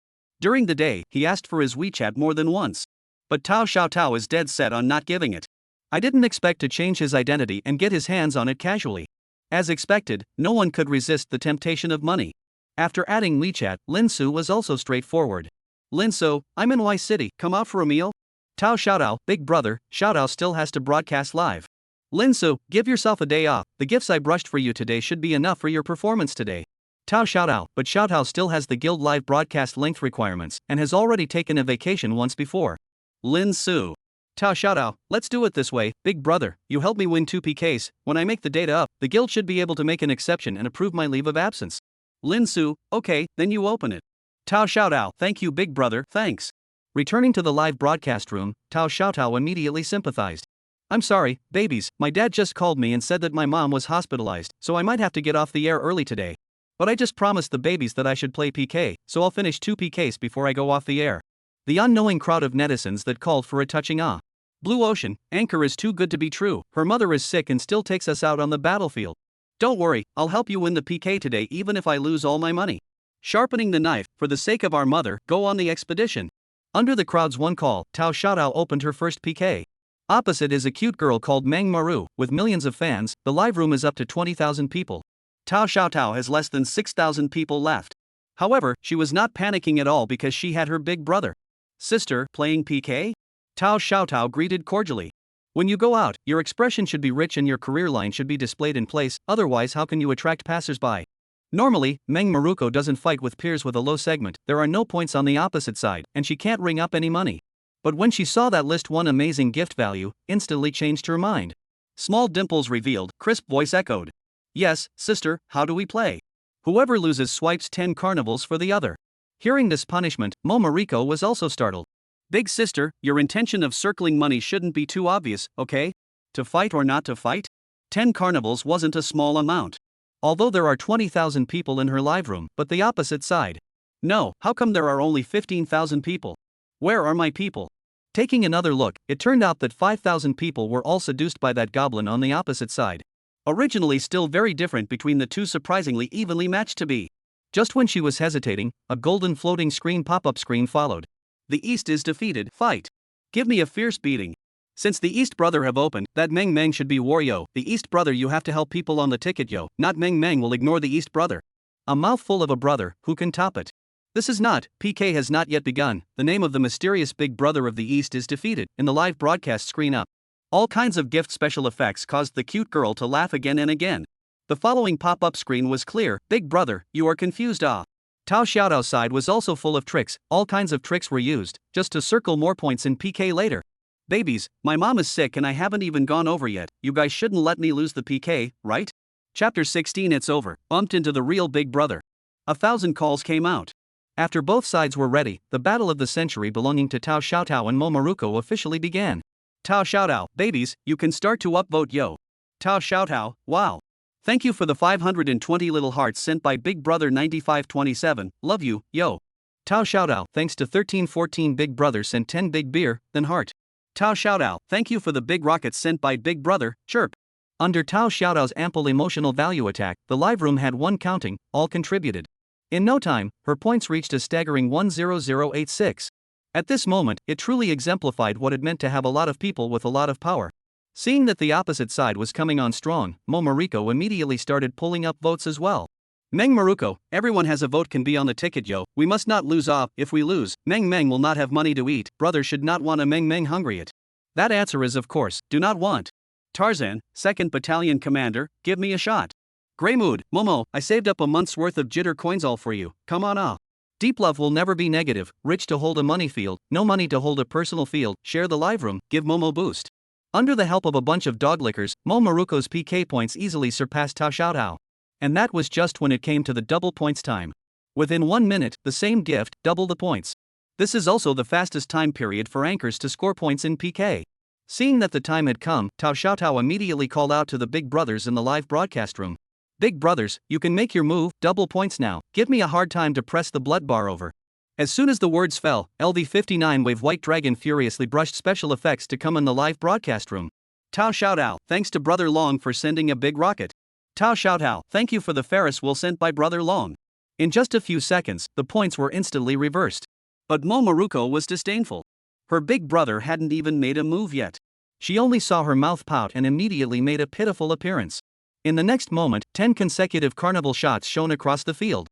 A: During the day, he asked for his WeChat more than once. But Tao Xiaotao is dead set on not giving it. I didn't expect to change his identity and get his hands on it casually. As expected, no one could resist the temptation of money. After adding WeChat, Lin Su was also straightforward. Lin Su, I'm in Y City, come out for a meal? Tao Xiaotao, big brother, Xiaotao still has to broadcast live. Lin Su, give yourself a day off, the gifts I brushed for you today should be enough for your performance today. Tao Xiaotao, but Xiaotao still has the guild live broadcast length requirements and has already taken a vacation once before. Lin Su. Tao Xiaotao, let's do it this way, big brother, you help me win 2 PKs, when I make the data up, the guild should be able to make an exception and approve my leave of absence. Lin Su, okay, then you open it. Tao Xiaotao, thank you big brother, thanks. Returning to the live broadcast room, Tao Xiaotao immediately sympathized. I'm sorry, babies, my dad just called me and said that my mom was hospitalized, so I might have to get off the air early today. But I just promised the babies that I should play PK, so I'll finish 2 PKs before I go off the air. The unknowing crowd of netizens that called for a touching ah. Blue Ocean, Anchor is too good to be true, her mother is sick and still takes us out on the battlefield. Don't worry, I'll help you win the PK today even if I lose all my money. Sharpening the knife, for the sake of our mother, go on the expedition. Under the crowd's one call, Tao Xiaotao opened her first PK. Opposite is a cute girl called Meng Maru, with millions of fans, the live room is up to 20,000 people. Tao Xiaotao has less than 6,000 people left. However, she was not panicking at all because she had her big brother. Sister, playing PK? Tao Xiaotao greeted cordially. When you go out, your expression should be rich and your career line should be displayed in place, otherwise how can you attract passersby? Normally, Meng Maruko doesn't fight with peers with a low segment, there are no points on the opposite side, and she can't ring up any money. But when she saw that list one amazing gift value, instantly changed her mind. Small dimples revealed, crisp voice echoed. Yes, sister, how do we play? Whoever loses swipes 10 carnivals for the other. Hearing this punishment, Momoriko was also startled. Big sister, your intention of circling money shouldn't be too obvious, okay? To fight or not to fight? 10 carnivals wasn't a small amount. Although there are 20,000 people in her live room, but the opposite side. No, how come there are only 15,000 people? Where are my people? Taking another look, it turned out that 5,000 people were all seduced by that goblin on the opposite side. Originally still very different between the two, surprisingly evenly matched to be. Just when she was hesitating, a golden floating screen pop-up screen followed. The East is defeated, fight. Give me a fierce beating. Since the East brother have opened, that Meng Meng should be Wario, the East brother you have to help people on the ticket yo, not Meng Meng will ignore the East brother. A mouthful of a brother, who can top it? This is not, PK has not yet begun, the name of the mysterious big brother of the East is defeated, in the live broadcast screen up. All kinds of gift special effects caused the cute girl to laugh again and again. The following pop-up screen was clear, big brother, you are confused ah. Tao Xiaotao's side was also full of tricks, all kinds of tricks were used, just to circle more points in PK later. Babies, my mom is sick and I haven't even gone over yet, you guys shouldn't let me lose the PK, right? Chapter 16 It's over, bumped into the real big brother. 1,000 calls came out. After both sides were ready, the battle of the century belonging to Tao Xiaotao and Momoriko officially began. Tao Xiaotao, babies, you can start to upvote yo. Tao Xiaotao, wow. Thank you for the 520 little hearts sent by Big Brother 9527, love you, yo. Tao Xiaotao, thanks to 1314 Big Brother sent 10 big beer, then heart. Tao Xiaotao, thank you for the big rockets sent by Big Brother, chirp. Under Tao Xiaotao's ample emotional value attack, the live room had one counting, all contributed. In no time, her points reached a staggering 10086. At this moment, it truly exemplified what it meant to have a lot of people with a lot of power. Seeing that the opposite side was coming on strong, Momoriko immediately started pulling up votes as well. Meng Maruko, everyone has a vote can be on the ticket yo, we must not lose off, if we lose, Meng will not have money to eat, brother should not want a Meng hungry it. That answer is of course, do not want. Tarzan, 2nd Battalion Commander, give me a shot. Grey Mood, Momo, I saved up a month's worth of jitter coins all for you, come on off. Deep love will never be negative, rich to hold a money field, no money to hold a personal field, share the live room, give Momo boost. Under the help of a bunch of dog lickers, Momoruko's PK points easily surpassed Tao Xiaotao. And that was just when it came to the double points time. Within 1 minute, the same gift, double the points. This is also the fastest time period for anchors to score points in PK. Seeing that the time had come, Tao Xiaotao immediately called out to the big brothers in the live broadcast room. Big brothers, you can make your move, double points now, give me a hard time to press the blood bar over. As soon as the words fell, LV59 Wave White Dragon furiously brushed special effects to come in the live broadcast room. Tao Xiaotao, thanks to Brother Long for sending a big rocket. Tao Xiaotao, thank you for the Ferris wheel sent by Brother Long. In just a few seconds, the points were instantly reversed. But Momoruko was disdainful. Her big brother hadn't even made a move yet. She only saw her mouth pout and immediately made a pitiful appearance. In the next moment, 10 consecutive carnival shots shone across the field.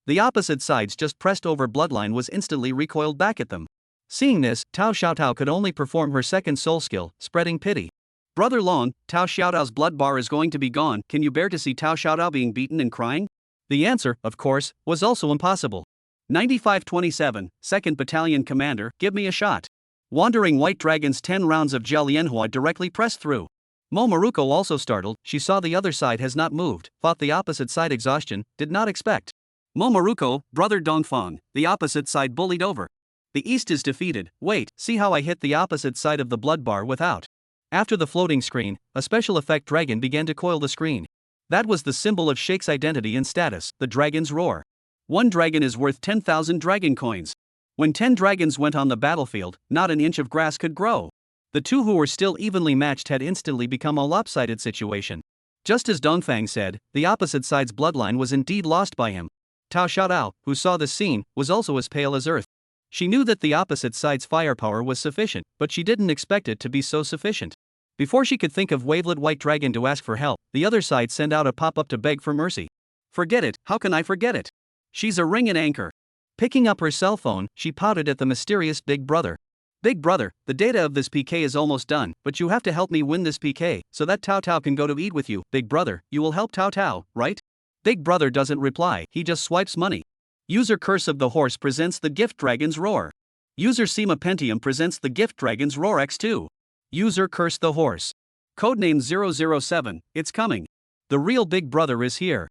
A: The opposite sides just pressed over bloodline was instantly recoiled back at them. Seeing this, Tao Xiaotao could only perform her second soul skill, spreading pity. Brother Long, Tao Xiaotao's blood bar is going to be gone, can you bear to see Tao Xiaotao being beaten and crying? The answer, of course, was also impossible. 9527, 2nd Battalion Commander, give me a shot. Wandering White Dragon's 10 rounds of Gel Yanhua directly pressed through. Momoruko also startled, she saw the other side has not moved, thought the opposite side exhaustion, did not expect. Momoruko, Brother Dongfang, the opposite side bullied over. The east is defeated, wait, see how I hit the opposite side of the blood bar without. After the floating screen, a special effect dragon began to coil the screen. That was the symbol of Shake's identity and status, the dragon's roar. 1 dragon is worth 10,000 dragon coins. When 10 dragons went on the battlefield, not an inch of grass could grow. The two who were still evenly matched had instantly become a lopsided situation. Just as Dongfang said, the opposite side's bloodline was indeed lost by him. Tao Xiaotao, who saw this scene, was also as pale as earth. She knew that the opposite side's firepower was sufficient, but she didn't expect it to be so sufficient. Before she could think of Wavelet White Dragon to ask for help, the other side sent out a pop-up to beg for mercy. Forget it, how can I forget it? She's a ring and anchor. Picking up her cell phone, she pouted at the mysterious big brother. Big brother, the data of this PK is almost done, but you have to help me win this PK, so that Tao Tao can go to eat with you. Big brother, you will help Tao Tao, right? Big brother doesn't reply, he just swipes money. User Curse of the Horse presents the Gift Dragon's Roar. User Sema Pentium presents the Gift Dragon's Roar X2. User Curse the Horse. Codename 007, it's coming. The real Big Brother is here.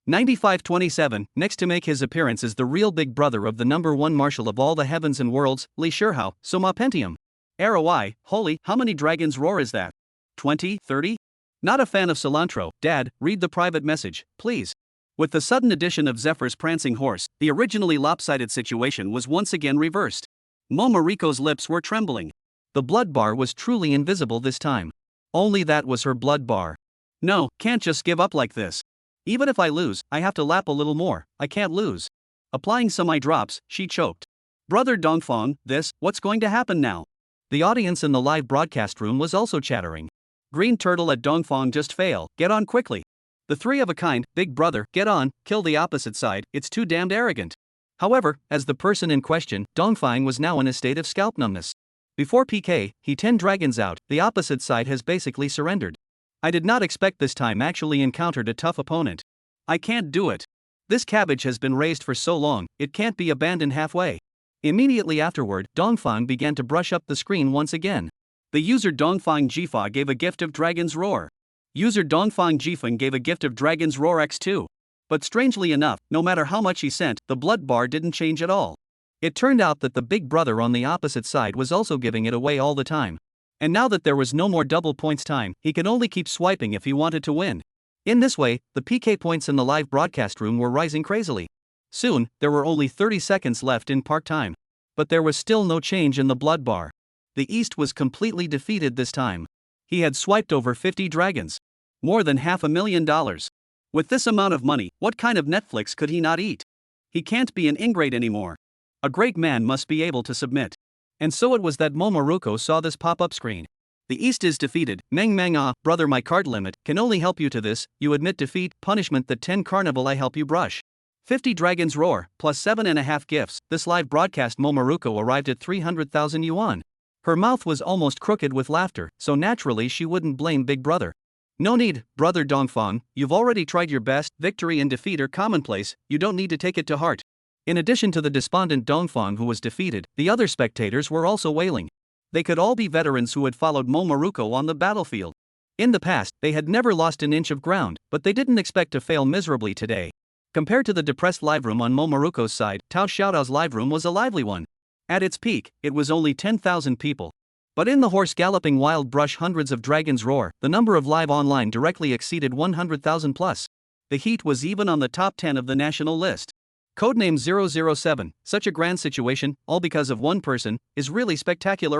A: 9527, next to make his appearance is the real big brother of the #1 marshal of all the heavens and worlds, Li Shihao, Soma Pentium. ROI, holy, how many dragons roar is that? 20, 30? Not a fan of cilantro, Dad, read the private message, please. With the sudden addition of Zephyr's prancing horse, the originally lopsided situation was once again reversed. Momoriko's lips were trembling. The blood bar was truly invisible this time. Only that was her blood bar. No, can't just give up like this. Even if I lose, I have to lap a little more, I can't lose. Applying some eye drops, she choked. Brother Dongfang, what's going to happen now? The audience in the live broadcast room was also chattering. Green turtle at Dongfang just fail, get on quickly. The 3 of a kind, big brother, get on, kill the opposite side, it's too damned arrogant. However, as the person in question, Dongfang was now in a state of scalp numbness. Before PK, he 10 dragons out, the opposite side has basically surrendered. I did not expect this time actually encountered a tough opponent. I can't do it. This cabbage has been raised for so long, it can't be abandoned halfway. Immediately afterward, Dongfang began to brush up the screen once again. The user Dongfang Jifa gave a gift of Dragon's Roar. User Dongfang Jifeng gave a gift of Dragon's Roar X2. But strangely enough, no matter how much he sent, the blood bar didn't change at all. It turned out that the big brother on the opposite side was also giving it away all the time. And now that there was no more double points time, he could only keep swiping if he wanted to win. In this way, the PK points in the live broadcast room were rising crazily. Soon, there were only 30 seconds left in park time. But there was still no change in the blood bar. The East was completely defeated this time. He had swiped over 50 dragons. More than $500,000. With this amount of money, what kind of Netflix could he not eat? He can't be an ingrate anymore. A great man must be able to submit. And so it was that Momoruko saw this pop-up screen. The East is defeated. Meng ah, brother, my card limit can only help you to this. You admit defeat, punishment, the 10 carnival I help you brush. 50 dragons roar, plus 7.5 gifts. This live broadcast Momoruko arrived at 300,000 yuan. Her mouth was almost crooked with laughter, so naturally she wouldn't blame Big Brother. No need, brother Dongfang, you've already tried your best. Victory and defeat are commonplace, you don't need to take it to heart. In addition to the despondent Dongfang who was defeated, the other spectators were also wailing. They could all be veterans who had followed Momoruko on the battlefield. In the past, they had never lost an inch of ground, but they didn't expect to fail miserably today. Compared to the depressed live room on Momoruko's side, Tao Xiaotao's live room was a lively one. At its peak, it was only 10,000 people. But in the horse galloping wild brush hundreds of dragons roar, the number of live online directly exceeded 100,000 plus. The heat was even on the top 10 of the national list. Codename 007, such a grand situation, all because of one person, is really spectacular.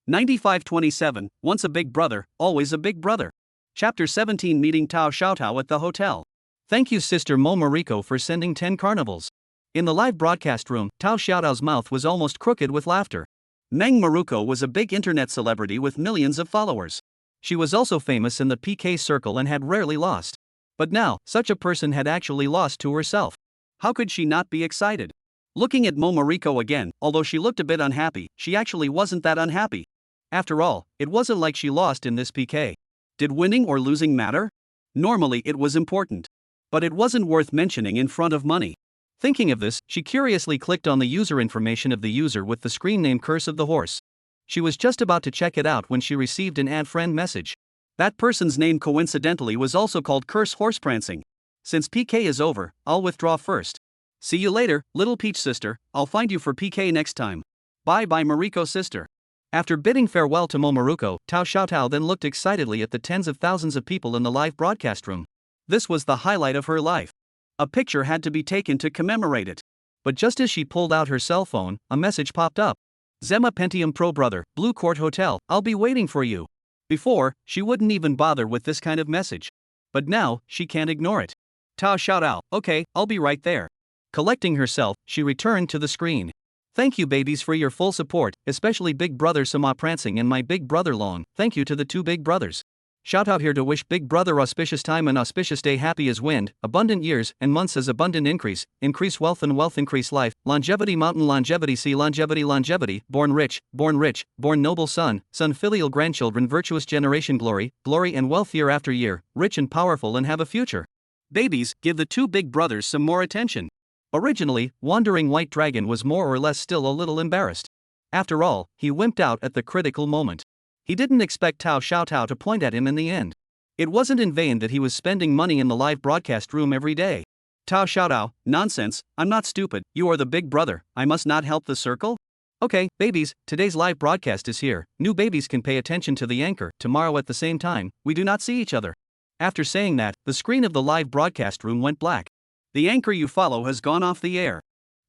A: 9527, once a big brother, always a big brother. Chapter 17, meeting Tao Xiaotao at the hotel. Thank you Sister Momoriko for sending 10 carnivals. In the live broadcast room, Tao Xiaotao's mouth was almost crooked with laughter. Meng Maruko was a big internet celebrity with millions of followers. She was also famous in the PK circle and had rarely lost. But now, such a person had actually lost to herself. How could she not be excited? Looking at Momoriko again, although she looked a bit unhappy, she actually wasn't that unhappy. After all, it wasn't like she lost in this PK. Did winning or losing matter? Normally it was important. But it wasn't worth mentioning in front of money. Thinking of this, she curiously clicked on the user information of the user with the screen name Curse of the Horse. She was just about to check it out when she received an add friend message. That person's name coincidentally was also called Curse Horse Prancing. Since PK is over, I'll withdraw first. See you later, little peach sister, I'll find you for PK next time. Bye bye Mariko sister. After bidding farewell to Momoruko, Tao Xiaotao then looked excitedly at the tens of thousands of people in the live broadcast room. This was the highlight of her life. A picture had to be taken to commemorate it. But just as she pulled out her cell phone, a message popped up. Zema Pentium Pro brother, Blue Court Hotel, I'll be waiting for you. Before, she wouldn't even bother with this kind of message. But now, she can't ignore it. Tao Xiaotao, okay, I'll be right there. Collecting herself, she returned to the screen. Thank you babies for your full support, especially Big Brother Sama Prancing and my Big Brother Long. Thank you to the two big brothers. Shout out here to wish Big Brother auspicious time and auspicious day, happy as wind, abundant years and months as abundant increase wealth and wealth increase life, longevity mountain longevity sea longevity, born rich, born noble son filial grandchildren virtuous generation glory and wealth year after year, rich and powerful and have a future. Babies, give the two big brothers some more attention. Originally, Wandering White Dragon was more or less still a little embarrassed. After all, he wimped out at the critical moment. He didn't expect Tao Xiaotao to point at him in the end. It wasn't in vain that he was spending money in the live broadcast room every day. Tao Xiaotao, nonsense, I'm not stupid, you are the big brother, I must not help the circle? Okay, babies, today's live broadcast is here, new babies can pay attention to the anchor, tomorrow at the same time, we do not see each other. After saying that, the screen of the live broadcast room went black. The anchor you follow has gone off the air.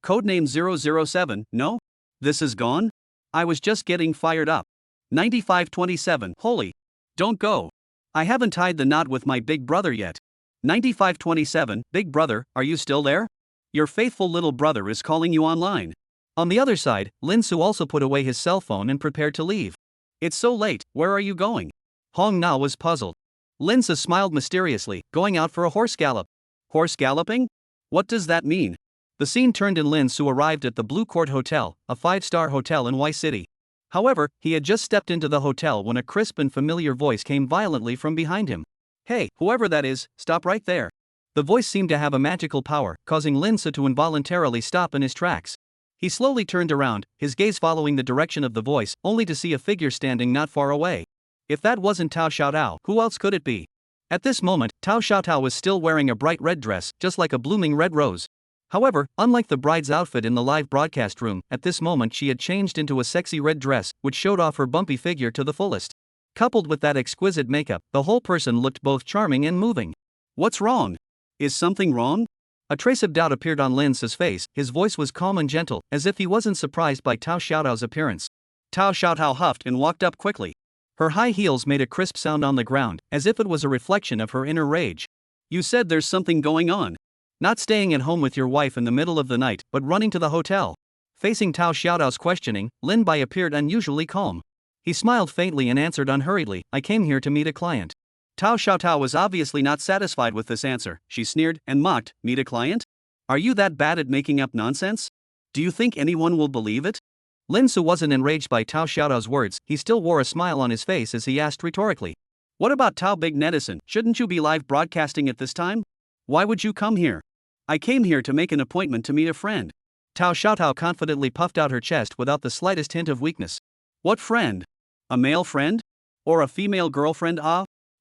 A: Codename 007, no? This is gone? I was just getting fired up. 9527, holy. Don't go. I haven't tied the knot with my big brother yet. 9527, big brother, are you still there? Your faithful little brother is calling you online. On the other side, Lin Su also put away his cell phone and prepared to leave. It's so late, where are you going? Hong Na was puzzled. Lin Su smiled mysteriously, going out for a horse gallop. Horse galloping? What does that mean? The scene turned and Lin Su arrived at the Blue Court Hotel, a 5-star hotel in Y City. However, he had just stepped into the hotel when a crisp and familiar voice came violently from behind him. Hey, whoever that is, stop right there. The voice seemed to have a magical power, causing Lin Su to involuntarily stop in his tracks. He slowly turned around, his gaze following the direction of the voice, only to see a figure standing not far away. If that wasn't Tao Xiaotao, who else could it be? At this moment, Tao Xiaotao was still wearing a bright red dress, just like a blooming red rose. However, unlike the bride's outfit in the live broadcast room, at this moment she had changed into a sexy red dress, which showed off her bumpy figure to the fullest. Coupled with that exquisite makeup, the whole person looked both charming and moving. What's wrong? Is something wrong? A trace of doubt appeared on Lin Su's face, his voice was calm and gentle, as if he wasn't surprised by Tao Xiaotao's appearance. Tao Xiaotao huffed and walked up quickly. Her high heels made a crisp sound on the ground, as if it was a reflection of her inner rage. You said there's something going on. Not staying at home with your wife in the middle of the night, but running to the hotel. Facing Tao Xiaotao's questioning, Lin Bai appeared unusually calm. He smiled faintly and answered unhurriedly, I came here to meet a client. Tao Xiaotao was obviously not satisfied with this answer. She sneered and mocked, meet a client? Are you that bad at making up nonsense? Do you think anyone will believe it? Lin Su wasn't enraged by Tao Xiaotao's words, he still wore a smile on his face as he asked rhetorically. What about Tao Big Netizen, shouldn't you be live broadcasting at this time? Why would you come here? I came here to make an appointment to meet a friend. Tao Xiaotao confidently puffed out her chest without the slightest hint of weakness. What friend? A male friend? Or a female girlfriend?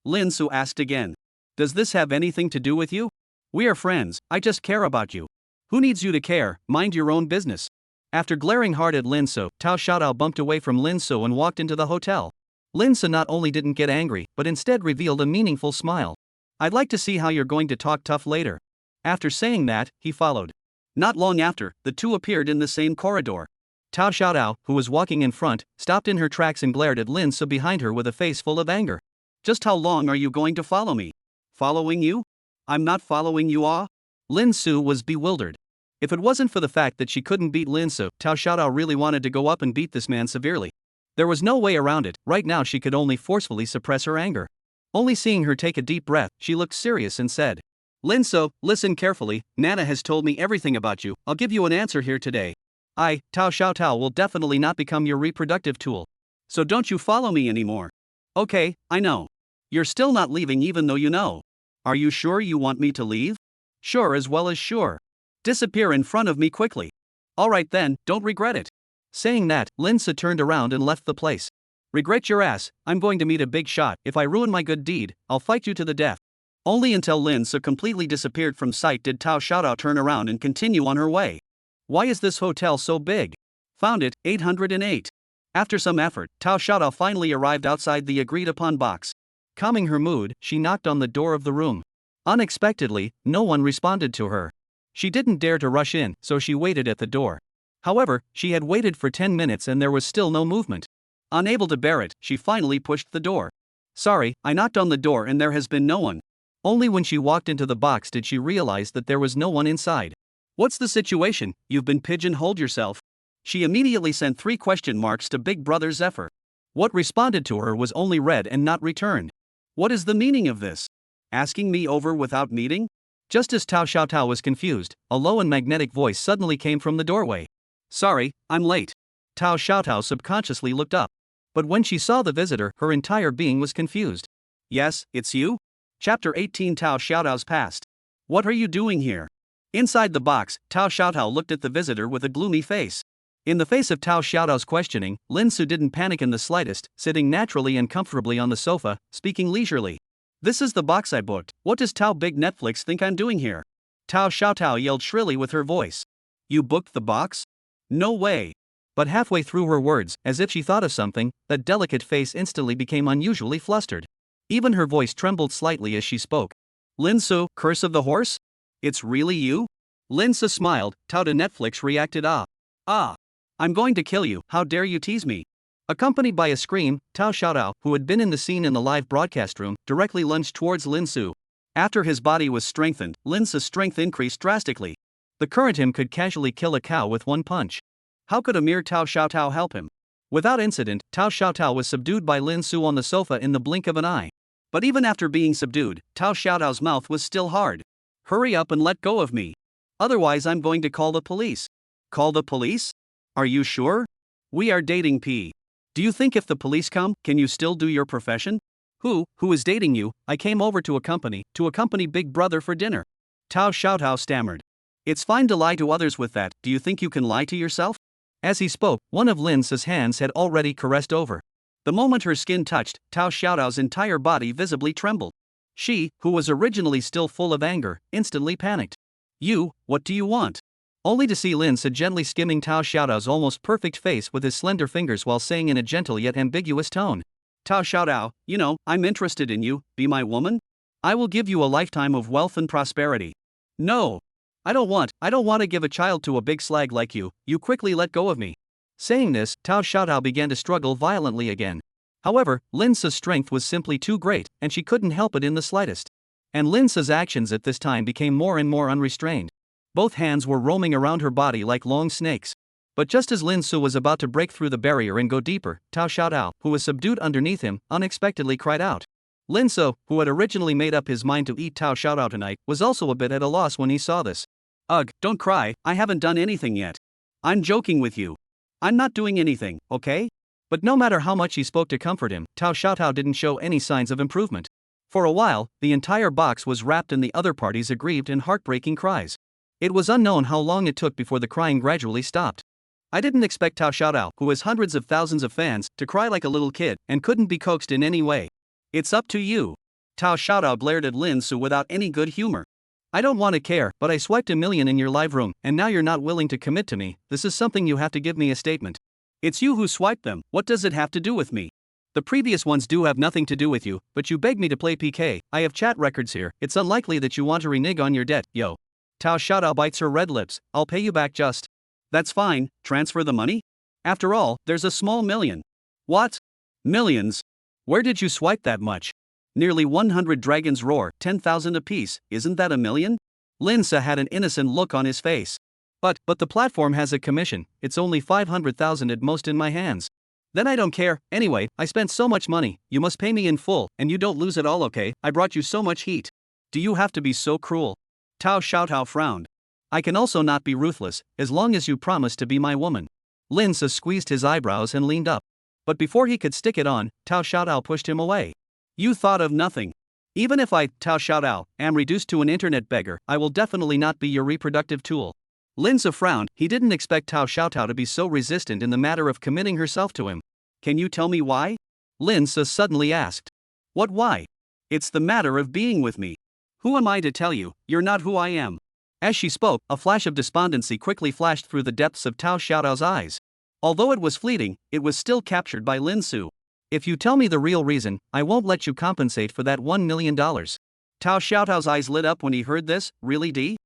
A: Lin Su asked again. Does this have anything to do with you? We are friends, I just care about you. Who needs you to care, mind your own business. After glaring hard at Lin Su, Tao Xiaotao bumped away from Lin Su and walked into the hotel. Lin Su not only didn't get angry, but instead revealed a meaningful smile. I'd like to see how you're going to talk tough later. After saying that, he followed. Not long after, the two appeared in the same corridor. Tao Xiaotao, who was walking in front, stopped in her tracks and glared at Lin Su behind her with a face full of anger. Just how long are you going to follow me? Following you? I'm not following you. Lin Su was bewildered. If it wasn't for the fact that she couldn't beat Lin Su, Tao Xiaotao really wanted to go up and beat this man severely. There was no way around it, right now she could only forcefully suppress her anger. Only seeing her take a deep breath, she looked serious and said, Lin Su, listen carefully, Nana has told me everything about you, I'll give you an answer here today. I, Tao Xiaotao, will definitely not become your reproductive tool. So don't you follow me anymore. Okay, I know. You're still not leaving even though you know. Are you sure you want me to leave? Sure as well as sure. Disappear in front of me quickly. Alright then, don't regret it. Saying that, Lin Su turned around and left the place. Regret your ass, I'm going to meet a big shot, if I ruin my good deed, I'll fight you to the death. Only until Lin Su completely disappeared from sight did Tao Xiaotao turn around and continue on her way. Why is this hotel so big? Found it, 808. After some effort, Tao Xiaotao finally arrived outside the agreed upon box. Calming her mood, she knocked on the door of the room. Unexpectedly, no one responded to her. She didn't dare to rush in, so she waited at the door. However, she had waited for 10 minutes and there was still no movement. Unable to bear it, she finally pushed the door. Sorry, I knocked on the door and there has been no one. Only when she walked into the box did she realize that there was no one inside. What's the situation? You've been pigeonholed yourself. She immediately sent 3 question marks to Big Brother Zephyr. What responded to her was only read and not returned. What is the meaning of this? Asking me over without meeting? Just as Tao Xiaotao was confused, a low and magnetic voice suddenly came from the doorway. Sorry, I'm late. Tao Xiaotao subconsciously looked up. But when she saw the visitor, her entire being was confused. Yes, it's you? Chapter 18 Tao Xiaotao's Past. What are you doing here? Inside the box, Tao Xiaotao looked at the visitor with a gloomy face. In the face of Tao Xiaotao's questioning, Lin Su didn't panic in the slightest, sitting naturally and comfortably on the sofa, speaking leisurely. This is the box I booked, what does Tao Big Netflix think I'm doing here? Tao Xiaotao yelled shrilly with her voice. You booked the box? No way. But halfway through her words, as if she thought of something, that delicate face instantly became unusually flustered. Even her voice trembled slightly as she spoke. Lin Su, curse of the horse? It's really you? Lin Su smiled, Tao to Netflix reacted I'm going to kill you, how dare you tease me? Accompanied by a scream, Tao Xiaotao, who had been in the scene in the live broadcast room, directly lunged towards Lin Su. After his body was strengthened, Lin Su's strength increased drastically. The current him could casually kill a cow with one punch. How could a mere Tao Xiaotao help him? Without incident, Tao Xiaotao was subdued by Lin Su on the sofa in the blink of an eye. But even after being subdued, Tao Xiaotao's mouth was still hard. Hurry up and let go of me. Otherwise I'm going to call the police. Call the police? Are you sure? We are dating P. Do you think if the police come, can you still do your profession? Who is dating you? I came over to accompany Big Brother for dinner. Tao Xiaotao stammered. It's fine to lie to others with that, do you think you can lie to yourself? As he spoke, one of Lin Su's hands had already caressed over. The moment her skin touched, Tao Xiaotao's entire body visibly trembled. She, who was originally still full of anger, instantly panicked. You, what do you want? Only to see Lin Su gently skimming Tao Xiaotao's almost perfect face with his slender fingers while saying in a gentle yet ambiguous tone. Tao Xiaotao, you know, I'm interested in you, be my woman? I will give you a lifetime of wealth and prosperity. No. I don't want to give a child to a big slag like you quickly let go of me. Saying this, Tao Xiaotao began to struggle violently again. However, Lin Su's strength was simply too great, and she couldn't help it in the slightest. And Lin Su's actions at this time became more and more unrestrained. Both hands were roaming around her body like long snakes. But just as Lin Su was about to break through the barrier and go deeper, Tao Xiaotao, who was subdued underneath him, unexpectedly cried out. Lin Su, who had originally made up his mind to eat Tao Xiaotao tonight, was also a bit at a loss when he saw this. Ugh, don't cry, I haven't done anything yet. I'm joking with you. I'm not doing anything, okay? But no matter how much he spoke to comfort him, Tao Xiaotao didn't show any signs of improvement. For a while, the entire box was wrapped in the other party's aggrieved and heartbreaking cries. It was unknown how long it took before the crying gradually stopped. I didn't expect Tao Xiaotao, who has hundreds of thousands of fans, to cry like a little kid and couldn't be coaxed in any way. It's up to you. Tao Xiaotao glared at Lin Su without any good humor. I don't want to care, but I swiped $1 million in your live room, and now you're not willing to commit to me. This is something you have to give me a statement. It's you who swiped them, what does it have to do with me? The previous ones do have nothing to do with you, but you begged me to play PK, I have chat records here, it's unlikely that you want to renege on your debt, yo. Tao Xiaotao bites her red lips, I'll pay you back just. That's fine, transfer the money? After all, there's a small million. What? Millions? Where did you swipe that much? Nearly 100 dragons roar, 10,000 apiece, isn't that $1 million? Lin Su had an innocent look on his face. But the platform has a commission, it's only 500,000 at most in my hands. Then I don't care, anyway, I spent so much money, you must pay me in full, and you don't lose it all, okay? I brought you so much heat. Do you have to be so cruel? Tao Xiaotao frowned. I can also not be ruthless, as long as you promise to be my woman. Lin Su squeezed his eyebrows and leaned up. But before he could stick it on, Tao Xiaotao pushed him away. You thought of nothing. Even if I, Tao Xiaotao, am reduced to an internet beggar, I will definitely not be your reproductive tool. Lin Su frowned, he didn't expect Tao Xiaotao to be so resistant in the matter of committing herself to him. Can you tell me why? Lin Su suddenly asked. What why? It's the matter of being with me. Who am I to tell you, you're not who I am? As she spoke, a flash of despondency quickly flashed through the depths of Tao Xiaotao's eyes. Although it was fleeting, it was still captured by Lin Su. If you tell me the real reason, I won't let you compensate for that $1 million. Tao Xiaotao's eyes lit up when he heard this, really D?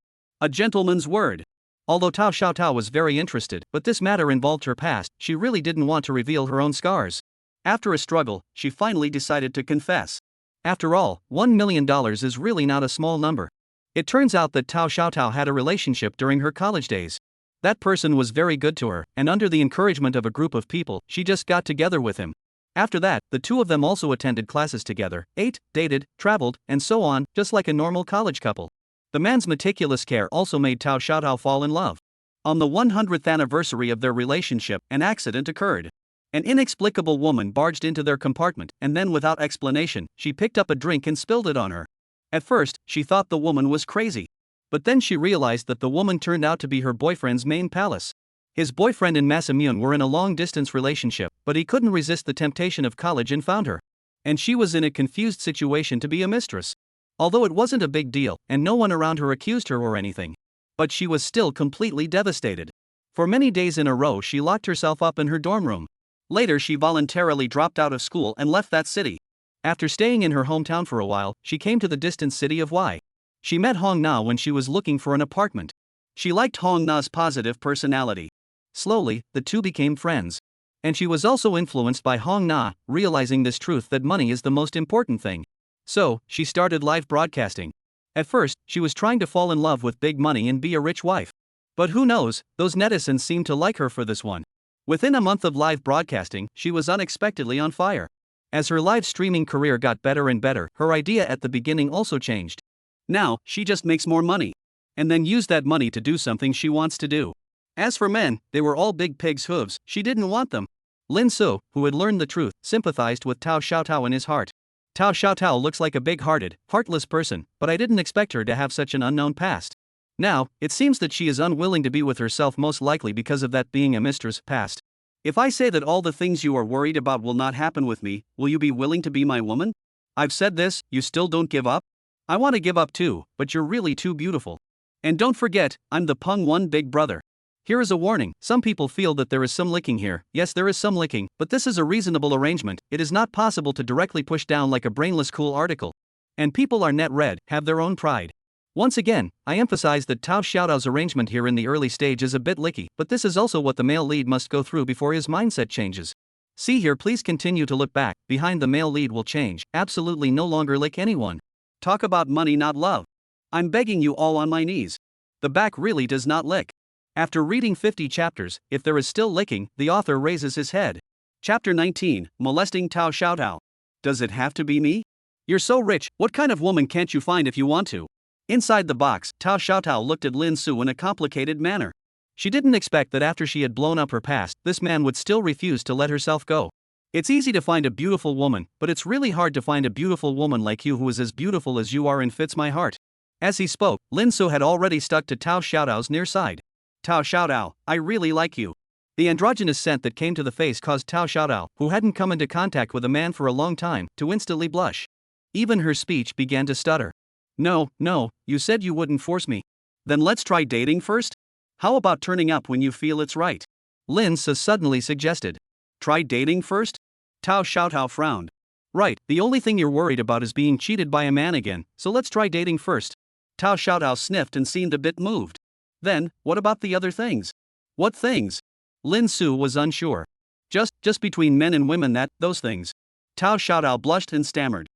A: A gentleman's word. Although Tao Xiaotao was very interested, but this matter involved her past, she really didn't want to reveal her own scars. After a struggle, she finally decided to confess. After all, $1 million is really not a small number. It turns out that Tao Xiaotao had a relationship during her college days. That person was very good to her, and under the encouragement of a group of people, she just got together with him. After that, the two of them also attended classes together, ate, dated, traveled, and so on, just like a normal college couple. The man's meticulous care also made Tao Xiaotao fall in love. On the 100th anniversary of their relationship, an accident occurred. An inexplicable woman barged into their compartment, and then without explanation, she picked up a drink and spilled it on her. At first, she thought the woman was crazy. But then she realized that the woman turned out to be her boyfriend's main palace. His boyfriend and Masamune were in a long-distance relationship, but he couldn't resist the temptation of college and found her. And she was in a confused situation to be a mistress. Although it wasn't a big deal, and no one around her accused her or anything. But she was still completely devastated. For many days in a row she locked herself up in her dorm room. Later she voluntarily dropped out of school and left that city. After staying in her hometown for a while, she came to the distant city of Y. She met Hong Na when she was looking for an apartment. She liked Hong Na's positive personality. Slowly, the two became friends. And she was also influenced by Hong Na, realizing this truth that money is the most important thing. So, she started live broadcasting. At first, she was trying to fall in love with big money and be a rich wife. But who knows, those netizens seemed to like her for this one. Within a month of live broadcasting, she was unexpectedly on fire. As her live streaming career got better and better, her idea at the beginning also changed. Now, she just makes more money. And then use that money to do something she wants to do. As for men, they were all big pig's hooves, she didn't want them. Lin Su, who had learned the truth, sympathized with Tao Xiaotao in his heart. Tao Xiaotao looks like a big-hearted, heartless person, but I didn't expect her to have such an unknown past. Now, it seems that she is unwilling to be with herself, most likely because of that being a mistress past. If I say that all the things you are worried about will not happen with me, will you be willing to be my woman? I've said this, you still don't give up? I want to give up too, but you're really too beautiful. And don't forget, I'm the Peng One big brother. Here is a warning, some people feel that there is some licking here. Yes, there is some licking, but this is a reasonable arrangement. It is not possible to directly push down like a brainless cool article. And people are net red, have their own pride. Once again, I emphasize that Tao Xiaotao's arrangement here in the early stage is a bit licky, but this is also what the male lead must go through before his mindset changes. See here, please continue to look back, behind the male lead will change, absolutely no longer lick anyone. Talk about money, not love. I'm begging you all on my knees. The back really does not lick. After reading 50 chapters, if there is still licking, the author raises his head. Chapter 19, Molesting Tao Xiaotao. Does it have to be me? You're so rich, what kind of woman can't you find if you want to? Inside the box, Tao Xiaotao looked at Lin Su in a complicated manner. She didn't expect that after she had blown up her past, this man would still refuse to let herself go. It's easy to find a beautiful woman, but it's really hard to find a beautiful woman like you who is as beautiful as you are and fits my heart. As he spoke, Lin Su had already stuck to Tao Xiaotao's near side. Tao Xiaotao, I really like you. The androgynous scent that came to the face caused Tao Xiaotao, who hadn't come into contact with a man for a long time, to instantly blush. Even her speech began to stutter. No, you said you wouldn't force me. Then let's try dating first? How about turning up when you feel it's right? Lin Su suddenly suggested. Try dating first? Tao Xiaotao frowned. Right, the only thing you're worried about is being cheated by a man again, so let's try dating first. Tao Xiaotao sniffed and seemed a bit moved. Then, what about the other things? What things? Lin Su was unsure. Just between men and women those things. Tao Xiaotao blushed and stammered.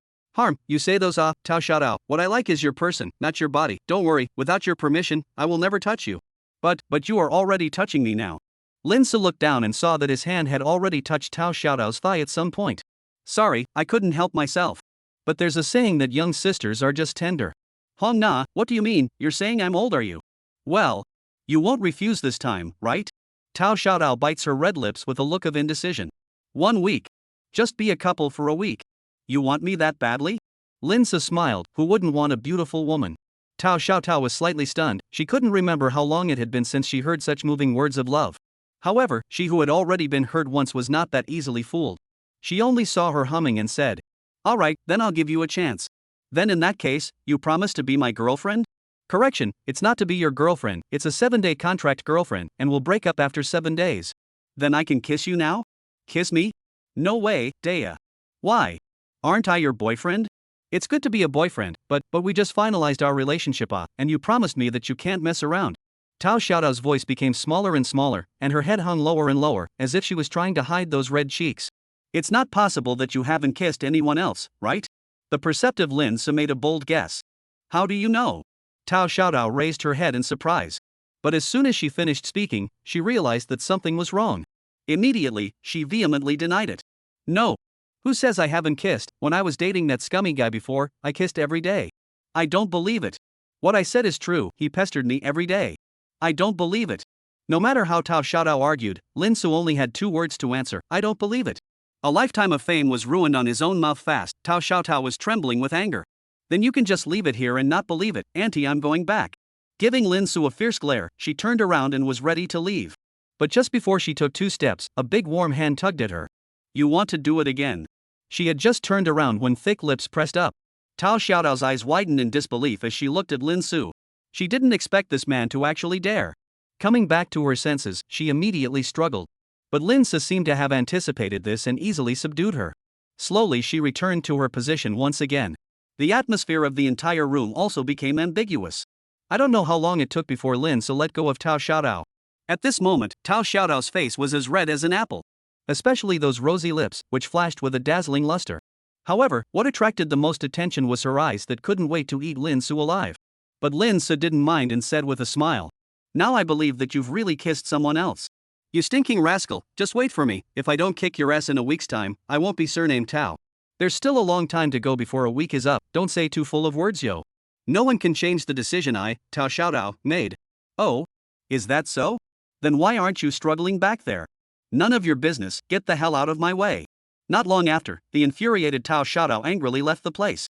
A: You say those Tao Xiaotao, what I like is your person, not your body. Don't worry, without your permission, I will never touch you. But you are already touching me now. Lin Su looked down and saw that his hand had already touched Tao Xiaotao's thigh at some point. Sorry, I couldn't help myself. But there's a saying that young sisters are just tender. Hong Na, what do you mean? You're saying I'm old, are you? Well, you won't refuse this time, right? Tao Xiaotao bites her red lips with a look of indecision. 1 week. Just be a couple for a week. You want me that badly? Lin Su smiled, who wouldn't want a beautiful woman? Tao Xiaotao was slightly stunned, she couldn't remember how long it had been since she heard such moving words of love. However, she who had already been hurt once was not that easily fooled. She only saw her humming and said, Alright, then I'll give you a chance. Then in that case, you promise to be my girlfriend? Correction, it's not to be your girlfriend, it's a 7-day contract girlfriend, and we'll break up after 7 days. Then I can kiss you now? Kiss me? No way, Dea. Why? Aren't I your boyfriend? It's good to be a boyfriend, but we just finalized our relationship, and you promised me that you can't mess around. Tao Xiaotao's voice became smaller and smaller, and her head hung lower and lower, as if she was trying to hide those red cheeks. It's not possible that you haven't kissed anyone else, right? The perceptive Lin Su made a bold guess. How do you know? Tao Xiaotao raised her head in surprise. But as soon as she finished speaking, she realized that something was wrong. Immediately, she vehemently denied it. No. Who says I haven't kissed? When I was dating that scummy guy before, I kissed every day. I don't believe it. What I said is true, he pestered me every day. I don't believe it. No matter how Tao Xiaotao argued, Lin Su only had 2 words to answer, I don't believe it. A lifetime of fame was ruined on his own mouth fast. Tao Xiaotao was trembling with anger. Then you can just leave it here and not believe it, Auntie, I'm going back. Giving Lin Su a fierce glare, she turned around and was ready to leave. But just before she took 2 steps, a big warm hand tugged at her. You want to do it again? She had just turned around when thick lips pressed up. Tao Xiaotao's eyes widened in disbelief as she looked at Lin Su. She didn't expect this man to actually dare. Coming back to her senses, she immediately struggled. But Lin Su seemed to have anticipated this and easily subdued her. Slowly she returned to her position once again. The atmosphere of the entire room also became ambiguous. I don't know how long it took before Lin Su let go of Tao Xiaotao. At this moment, Tao Xiaotao's face was as red as an apple. Especially those rosy lips, which flashed with a dazzling luster. However, what attracted the most attention was her eyes that couldn't wait to eat Lin Su alive. But Lin Su didn't mind and said with a smile. Now I believe that you've really kissed someone else. You stinking rascal, just wait for me. If I don't kick your ass in a week's time, I won't be surnamed Tao. There's still a long time to go before a week is up, don't say too full of words, yo. No one can change the decision Tao Xiaotao, made. Oh? Is that so? Then why aren't you struggling back there? None of your business, get the hell out of my way. Not long after, the infuriated Tao Xiaotao angrily left the place.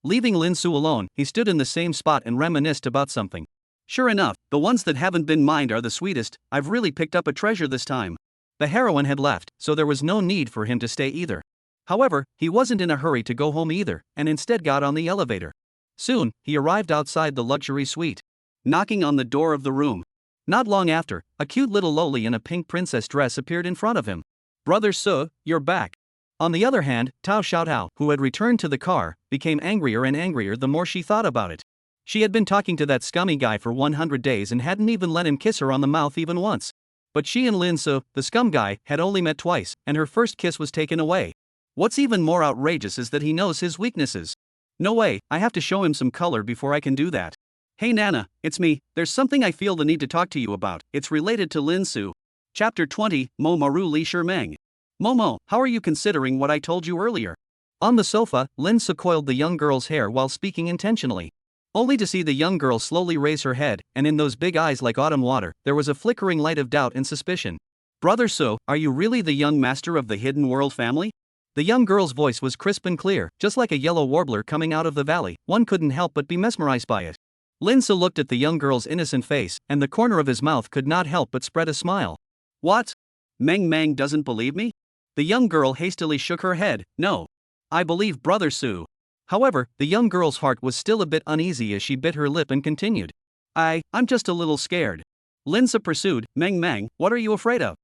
A: Leaving Lin Su alone, he stood in the same spot and reminisced about something. Sure enough, the ones that haven't been mined are the sweetest. I've really picked up a treasure this time. The heroine had left, so there was no need for him to stay either. However, he wasn't in a hurry to go home either, and instead got on the elevator. Soon, he arrived outside the luxury suite. Knocking on the door of the room. Not long after, a cute little loli in a pink princess dress appeared in front of him. Brother Su, you're back. On the other hand, Tao Xiaotao, who had returned to the car, became angrier and angrier the more she thought about it. She had been talking to that scummy guy for 100 days and hadn't even let him kiss her on the mouth even once. But she and Lin Su, the scum guy, had only met twice, and her first kiss was taken away. What's even more outrageous is that he knows his weaknesses. No way, I have to show him some color before I can do that. Hey Nana, it's me. There's something I feel the need to talk to you about. It's related to Lin Su. Chapter 20, Mo Maru Li Shimeng. Momo, how are you considering what I told you earlier? On the sofa, Lin Su coiled the young girl's hair while speaking intentionally. Only to see the young girl slowly raise her head, and in those big eyes like autumn water, there was a flickering light of doubt and suspicion. Brother Su, are you really the young master of the Hidden World family? The young girl's voice was crisp and clear, just like a yellow warbler coming out of the valley. One couldn't help but be mesmerized by it. Lin Su looked at the young girl's innocent face, and the corner of his mouth could not help but spread a smile. What? Meng Meng doesn't believe me? The young girl hastily shook her head. No. I believe Brother Su. However, the young girl's heart was still a bit uneasy as she bit her lip and continued. I'm just a little scared. Lin Su pursued. Meng Meng, what are you afraid of?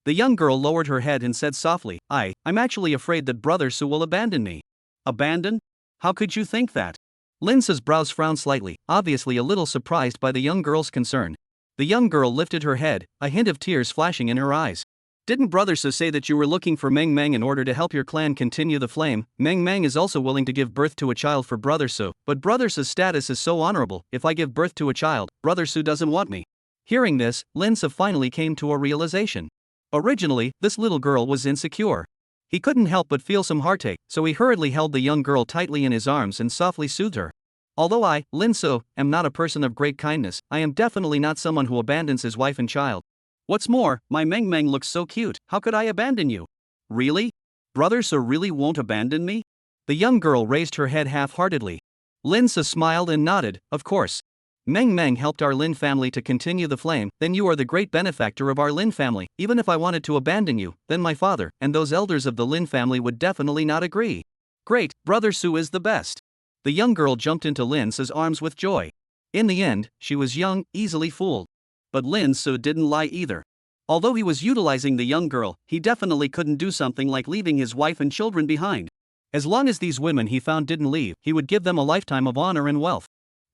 A: The young girl lowered her head and said softly, I'm actually afraid that Brother Su will abandon me. Abandon? How could you think that? Lin Su's brows frowned slightly, obviously a little surprised by the young girl's concern. The young girl lifted her head, a hint of tears flashing in her eyes. Didn't Brother Su say that you were looking for Meng Meng in order to help your clan continue the flame? Meng Meng is also willing to give birth to a child for Brother Su, but Brother Su's status is so honorable. If I give birth to a child, Brother Su doesn't want me. Hearing this, Lin Su finally came to a realization. Originally, this little girl was insecure. He couldn't help but feel some heartache, so he hurriedly held the young girl tightly in his arms and softly soothed her. Although I, Lin Su, am not a person of great kindness, I am definitely not someone who abandons his wife and child. What's more, my Meng Meng looks so cute, how could I abandon you? Really? Brother Su really won't abandon me? The young girl raised her head half-heartedly. Lin Su smiled and nodded, of course. Meng Meng helped our Lin family to continue the flame, then you are the great benefactor of our Lin family. Even if I wanted to abandon you, then my father, and those elders of the Lin family would definitely not agree. Great, Brother Su is the best. The young girl jumped into Lin Su's arms with joy. In the end, she was young, easily fooled. But Lin Su didn't lie either. Although he was utilizing the young girl, he definitely couldn't do something like leaving his wife and children behind. As long as these women he found didn't leave, he would give them a lifetime of honor and wealth.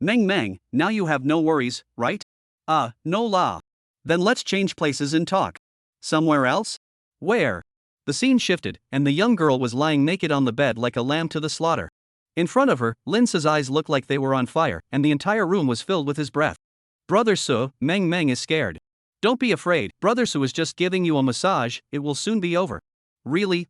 A: Meng Meng, now you have no worries, right? No la. Then let's change places and talk. Somewhere else? Where? The scene shifted, and the young girl was lying naked on the bed like a lamb to the slaughter. In front of her, Lin Su's eyes looked like they were on fire, and the entire room was filled with his breath. Brother Su, Meng Meng is scared. Don't be afraid, Brother Su is just giving you a massage, it will soon be over. Really?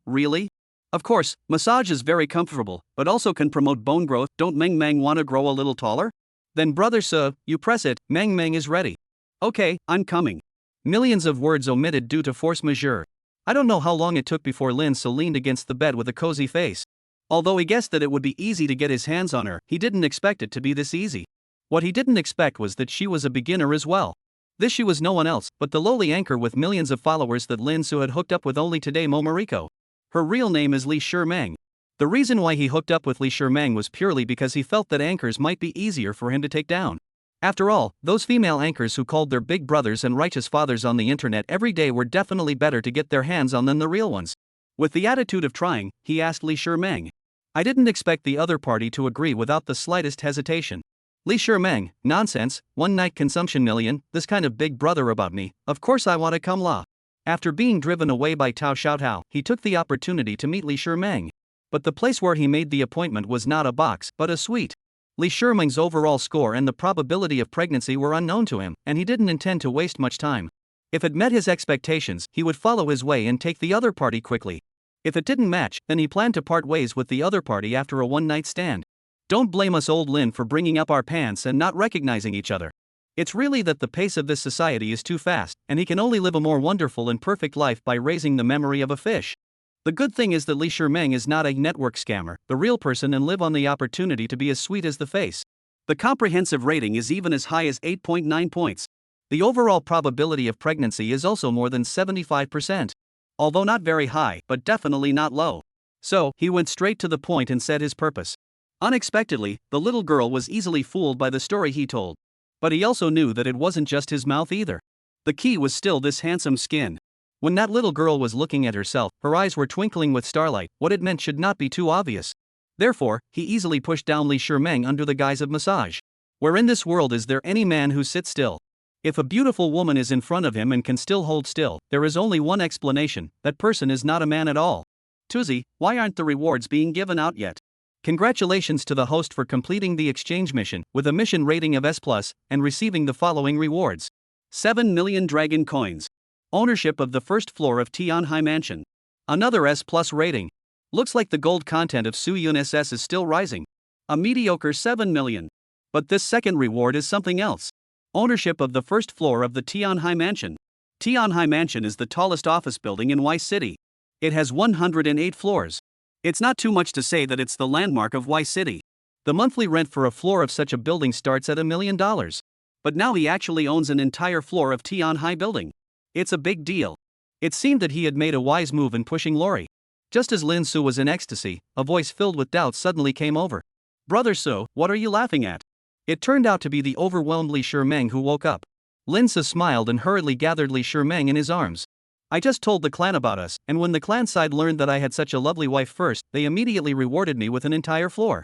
A: Of course, massage is very comfortable, but also can promote bone growth. Don't Meng Meng want to grow a little taller? Then Brother Su, you press it, Meng Meng is ready. Okay, I'm coming. Millions of words omitted due to force majeure. I don't know how long it took before Lin Su leaned against the bed with a cozy face. Although he guessed that it would be easy to get his hands on her, he didn't expect it to be this easy. What he didn't expect was that she was a beginner as well. This she was no one else but the lowly anchor with millions of followers that Lin Su had hooked up with only today, Momoriko. Her real name is Li Shimeng. The reason why he hooked up with Li Shimeng was purely because he felt that anchors might be easier for him to take down. After all, those female anchors who called their big brothers and righteous fathers on the internet every day were definitely better to get their hands on than the real ones. With the attitude of trying, he asked Li Shimeng. I didn't expect the other party to agree without the slightest hesitation. Li Shimeng, nonsense, one night consumption million, this kind of big brother about me, of course I want to come la. After being driven away by Tao Xiaotao, he took the opportunity to meet Li Shimeng. But the place where he made the appointment was not a box, but a suite. Li Shimeng's overall score and the probability of pregnancy were unknown to him, and he didn't intend to waste much time. If it met his expectations, he would follow his way and take the other party quickly. If it didn't match, then he planned to part ways with the other party after a one-night stand. Don't blame us old Lin for bringing up our pants and not recognizing each other. It's really that the pace of this society is too fast, and he can only live a more wonderful and perfect life by raising the memory of a fish. The good thing is that Li Shimeng is not a network scammer, the real person, and live on the opportunity to be as sweet as the face. The comprehensive rating is even as high as 8.9 points. The overall probability of pregnancy is also more than 75%. Although not very high, but definitely not low. So, he went straight to the point and said his purpose. Unexpectedly, the little girl was easily fooled by the story he told. But he also knew that it wasn't just his mouth either. The key was still this handsome skin. When that little girl was looking at herself, her eyes were twinkling with starlight. What it meant should not be too obvious. Therefore, he easily pushed down Li Shimeng under the guise of massage. Where in this world is there any man who sits still? If a beautiful woman is in front of him and can still hold still, there is only one explanation: that person is not a man at all. Tuzi, why aren't the rewards being given out yet? Congratulations to the host for completing the exchange mission with a mission rating of S+, and receiving the following rewards. 7 million dragon coins. Ownership of the first floor of Tianhai Mansion. Another S+ rating. Looks like the gold content of Suyun SS is still rising. A mediocre 7 million. But this second reward is something else. Ownership of the first floor of the Tianhai Mansion. Tianhai Mansion is the tallest office building in Y City. It has 108 floors. It's not too much to say that it's the landmark of Y City. The monthly rent for a floor of such a building starts at $1 million. But now he actually owns an entire floor of Tianhai building. It's a big deal. It seemed that he had made a wise move in pushing Lori. Just as Lin Su was in ecstasy, a voice filled with doubt suddenly came over. Brother Su, what are you laughing at? It turned out to be the overwhelmed Li Shimeng who woke up. Lin Su smiled and hurriedly gathered Li Shimeng in his arms. I just told the clan about us, and when the clan side learned that I had such a lovely wife first, they immediately rewarded me with an entire floor.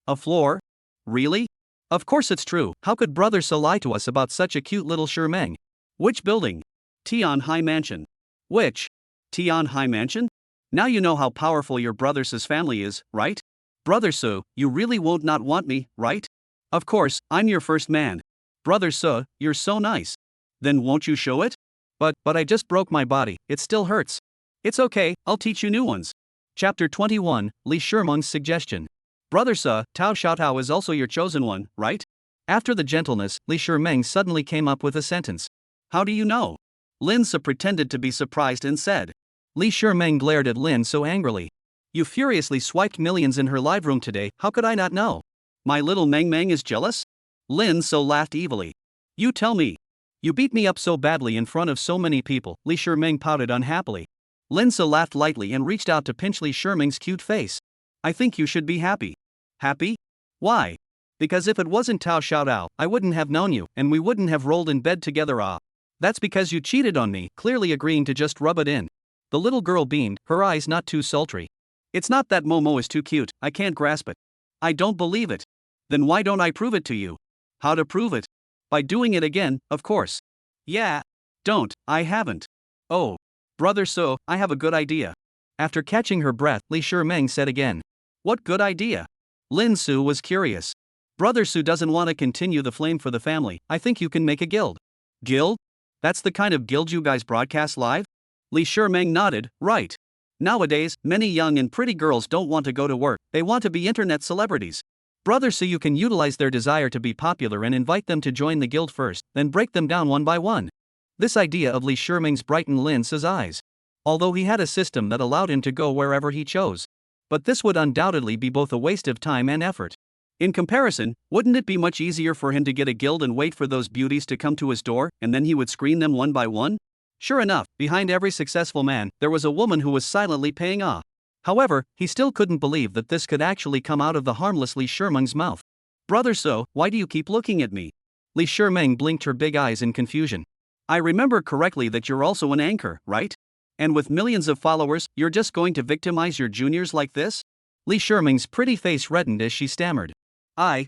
A: A floor? Really? Of course it's true. How could Brother Su lie to us about such a cute little Shimeng? Which building? Tianhai Mansion. Which? Tianhai Mansion? Now you know how powerful your Brother Su's family is, right? Brother Su, you really won't not want me, right? Of course, I'm your first man. Brother Su, you're so nice. Then won't you show it? But I just broke my body, it still hurts. It's okay, I'll teach you new ones. Chapter 21, Li Shimeng's suggestion. Brother Su, Tao Xiaotao is also your chosen one, right? After the gentleness, Li Shimeng suddenly came up with a sentence. How do you know? Lin Su pretended to be surprised and said. Li Shimeng glared at Lin so angrily. You furiously swiped millions in her live room today, how could I not know? My little Meng Meng is jealous? Lin Su laughed evilly. You tell me. You beat me up so badly in front of so many people, Li Shimeng pouted unhappily. Lin Su laughed lightly and reached out to pinch Li Shimeng's cute face. I think you should be happy. Happy? Why? Because if it wasn't Tao Xiaotao, I wouldn't have known you, and we wouldn't have rolled in bed together. That's because you cheated on me, clearly agreeing to just rub it in. The little girl beamed, her eyes not too sultry. It's not that Momo is too cute, I can't grasp it. I don't believe it. Then why don't I prove it to you? How to prove it? By doing it again, of course. Yeah. Don't, I haven't. Oh. Brother Su, I have a good idea. After catching her breath, Li Shimeng said again. What good idea? Lin Su was curious. Brother Su doesn't want to continue the flame for the family, I think you can make a guild. Guild? That's the kind of guild you guys broadcast live? Li Shimeng nodded, right. Nowadays, many young and pretty girls don't want to go to work, they want to be internet celebrities. Brother Su, you can utilize their desire to be popular and invite them to join the guild first, then break them down one by one. This idea of Li Shimeng's brightened Lin Su's eyes. Although he had a system that allowed him to go wherever he chose. But this would undoubtedly be both a waste of time and effort. In comparison, wouldn't it be much easier for him to get a guild and wait for those beauties to come to his door, and then he would screen them one by one? Sure enough, behind every successful man, there was a woman who was silently paying off. However, he still couldn't believe that this could actually come out of the harmless Li Shimeng's mouth. Brother Su, why do you keep looking at me? Li Shimeng blinked her big eyes in confusion. I remember correctly that you're also an anchor, right? And with millions of followers, you're just going to victimize your juniors like this? Li Shimeng's pretty face reddened as she stammered.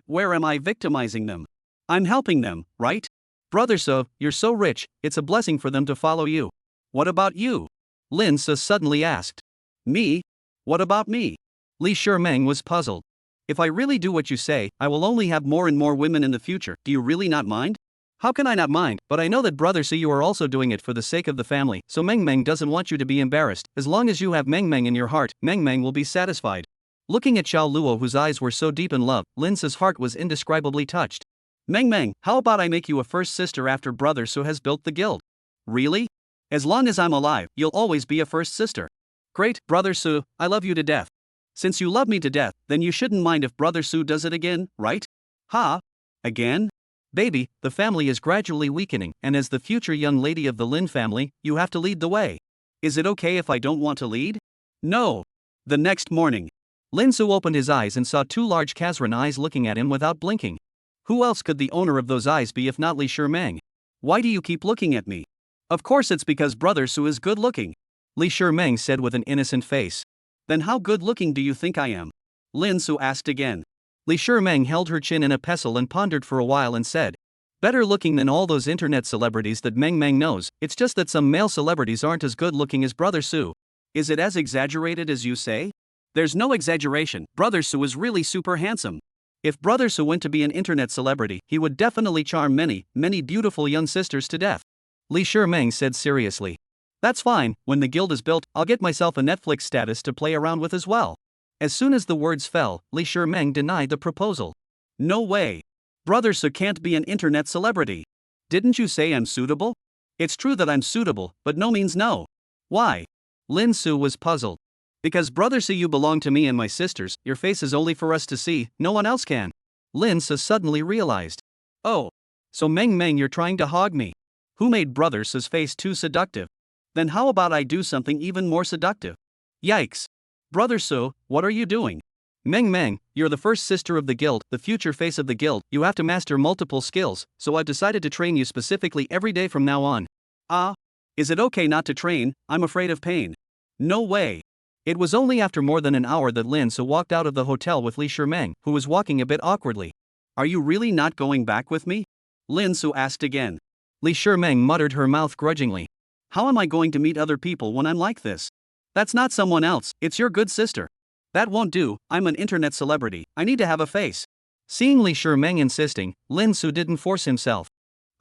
A: Where am I victimizing them? I'm helping them, right? Brother Su, you're so rich, it's a blessing for them to follow you. What about you? Lin Su suddenly asked. Me? What about me? Li Shimeng was puzzled. If I really do what you say, I will only have more and more women in the future, do you really not mind? How can I not mind? But I know that Brother Su, you are also doing it for the sake of the family, so Meng Meng doesn't want you to be embarrassed. As long as you have Meng Meng in your heart, Meng Meng will be satisfied. Looking at Xiao Luo, whose eyes were so deep in love, Lin Su's heart was indescribably touched. Meng Meng, how about I make you a first sister after Brother Su has built the guild? Really? As long as I'm alive, you'll always be a first sister. Great, Brother Su, I love you to death. Since you love me to death, then you shouldn't mind if Brother Su does it again, right? Ha? Again? Baby, the family is gradually weakening, and as the future young lady of the Lin family, you have to lead the way. Is it okay if I don't want to lead? No. The next morning, Lin Su opened his eyes and saw two large Kazran eyes looking at him without blinking. Who else could the owner of those eyes be if not Li Shimeng? Why do you keep looking at me? Of course it's because Brother Su is good looking. Li Shimeng said with an innocent face. Then how good looking do you think I am? Lin Su asked again. Li Shimeng held her chin in a pestle and pondered for a while and said. Better looking than all those internet celebrities that Meng Meng knows, it's just that some male celebrities aren't as good looking as Brother Su. Is it as exaggerated as you say? There's no exaggeration, Brother Su is really super handsome. If Brother Su went to be an internet celebrity, he would definitely charm many, many beautiful young sisters to death. Li Shimeng said seriously. That's fine, when the guild is built, I'll get myself a Netflix status to play around with as well. As soon as the words fell, Li Shimeng denied the proposal. No way. Brother Su can't be an internet celebrity. Didn't you say I'm suitable? It's true that I'm suitable, but no means no. Why? Lin Su was puzzled. Because Brother Su, you belong to me and my sisters, your face is only for us to see, no one else can. Lin Su suddenly realized. Oh. So Meng Meng, you're trying to hog me. Who made Brother Su's face too seductive? Then how about I do something even more seductive? Yikes. Brother Su, what are you doing? Meng Meng, you're the first sister of the guild, the future face of the guild, you have to master multiple skills, so I've decided to train you specifically every day from now on. Ah? Is it okay not to train? I'm afraid of pain. No way. It was only after more than an hour that Lin Su walked out of the hotel with Li Shimeng, who was walking a bit awkwardly. Are you really not going back with me? Lin Su asked again. Li Shimeng muttered her mouth grudgingly. How am I going to meet other people when I'm like this? That's not someone else, it's your good sister. That won't do, I'm an internet celebrity, I need to have a face. Seeing Li Shimeng insisting, Lin Su didn't force himself.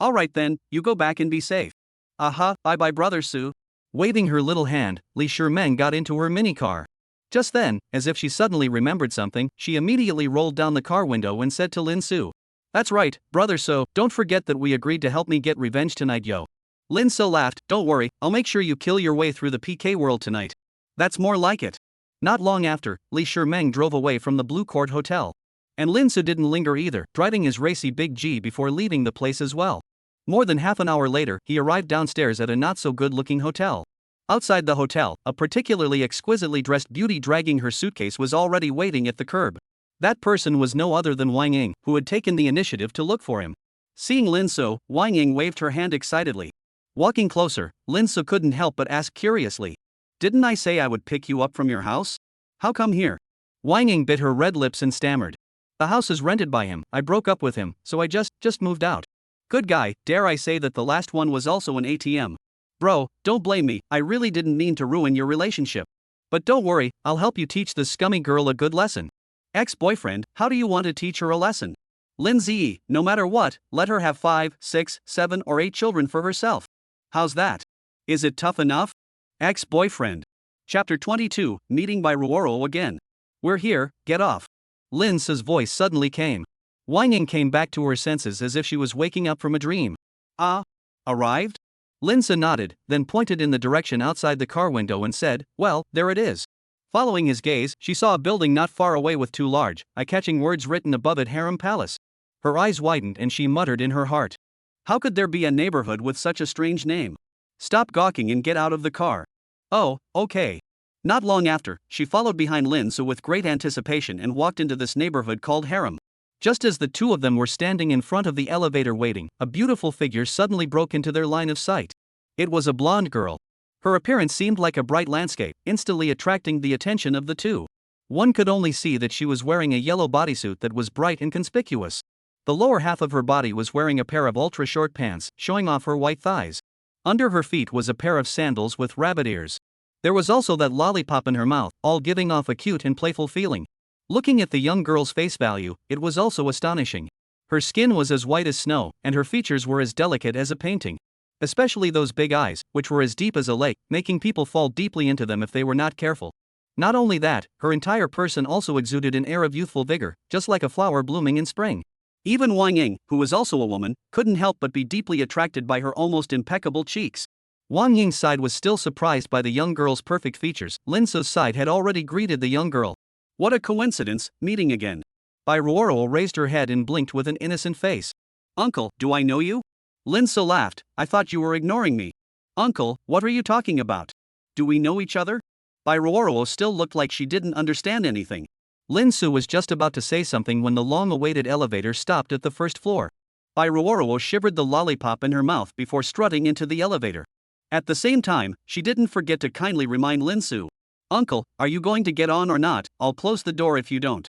A: Alright then, you go back and be safe. Aha, bye-bye Brother Su. Waving her little hand, Li Shimeng got into her minicar. Just then, as if she suddenly remembered something, she immediately rolled down the car window and said to Lin Su. That's right, Brother Su, don't forget that we agreed to help me get revenge tonight yo. Lin Su laughed, don't worry, I'll make sure you kill your way through the PK world tonight. That's more like it. Not long after, Li Shimeng drove away from the Blue Court Hotel. And Lin Su didn't linger either, driving his racy Big G before leaving the place as well. More than half an hour later, he arrived downstairs at a not-so-good-looking hotel. Outside the hotel, a particularly exquisitely dressed beauty dragging her suitcase was already waiting at the curb. That person was no other than Wong Ying, who had taken the initiative to look for him. Seeing Lin Su, Wong Ying waved her hand excitedly. Walking closer, Lin Su couldn't help but ask curiously. Didn't I say I would pick you up from your house? How come here? Wong Ying bit her red lips and stammered. The house is rented by him, I broke up with him, so I just moved out. Good guy, dare I say that the last one was also an ATM. Bro, don't blame me, I really didn't mean to ruin your relationship. But don't worry, I'll help you teach this scummy girl a good lesson. Ex-boyfriend, how do you want to teach her a lesson? Lin Zi, no matter what, let her have 5, 6, 7 or 8 children for herself. How's that? Is it tough enough? Ex-boyfriend. Chapter 22, Meeting by Roaro again. We're here, get off. Lin Su's voice suddenly came. Wong Ying came back to her senses as if she was waking up from a dream. Ah? Arrived? Lin Su nodded, then pointed in the direction outside the car window and said, well, there it is. Following his gaze, she saw a building not far away with 2 large, eye-catching words written above it Harem Palace. Her eyes widened and she muttered in her heart. How could there be a neighborhood with such a strange name? Stop gawking and get out of the car. Oh, okay. Not long after, she followed behind Lin Su with great anticipation and walked into this neighborhood called Harem. Just as the two of them were standing in front of the elevator waiting, a beautiful figure suddenly broke into their line of sight. It was a blonde girl. Her appearance seemed like a bright landscape, instantly attracting the attention of the two. One could only see that she was wearing a yellow bodysuit that was bright and conspicuous. The lower half of her body was wearing a pair of ultra-short pants, showing off her white thighs. Under her feet was a pair of sandals with rabbit ears. There was also that lollipop in her mouth, all giving off a cute and playful feeling. Looking at the young girl's face value, it was also astonishing. Her skin was as white as snow, and her features were as delicate as a painting. Especially those big eyes, which were as deep as a lake, making people fall deeply into them if they were not careful. Not only that, her entire person also exuded an air of youthful vigor, just like a flower blooming in spring. Even Wong Ying, who was also a woman, couldn't help but be deeply attracted by her almost impeccable cheeks. Wong Ying's side was still surprised by the young girl's perfect features. Lin Su's side had already greeted the young girl. What a coincidence, meeting again. By Roaro raised her head and blinked with an innocent face. Uncle, do I know you? Lin Su laughed, I thought you were ignoring me. Uncle, what are you talking about? Do we know each other? By Roaro still looked like she didn't understand anything. Lin Su was just about to say something when the long-awaited elevator stopped at the first floor. By Roaro shivered the lollipop in her mouth before strutting into the elevator. At the same time, she didn't forget to kindly remind Lin Su. Uncle, are you going to get on or not? I'll close the door if you don't.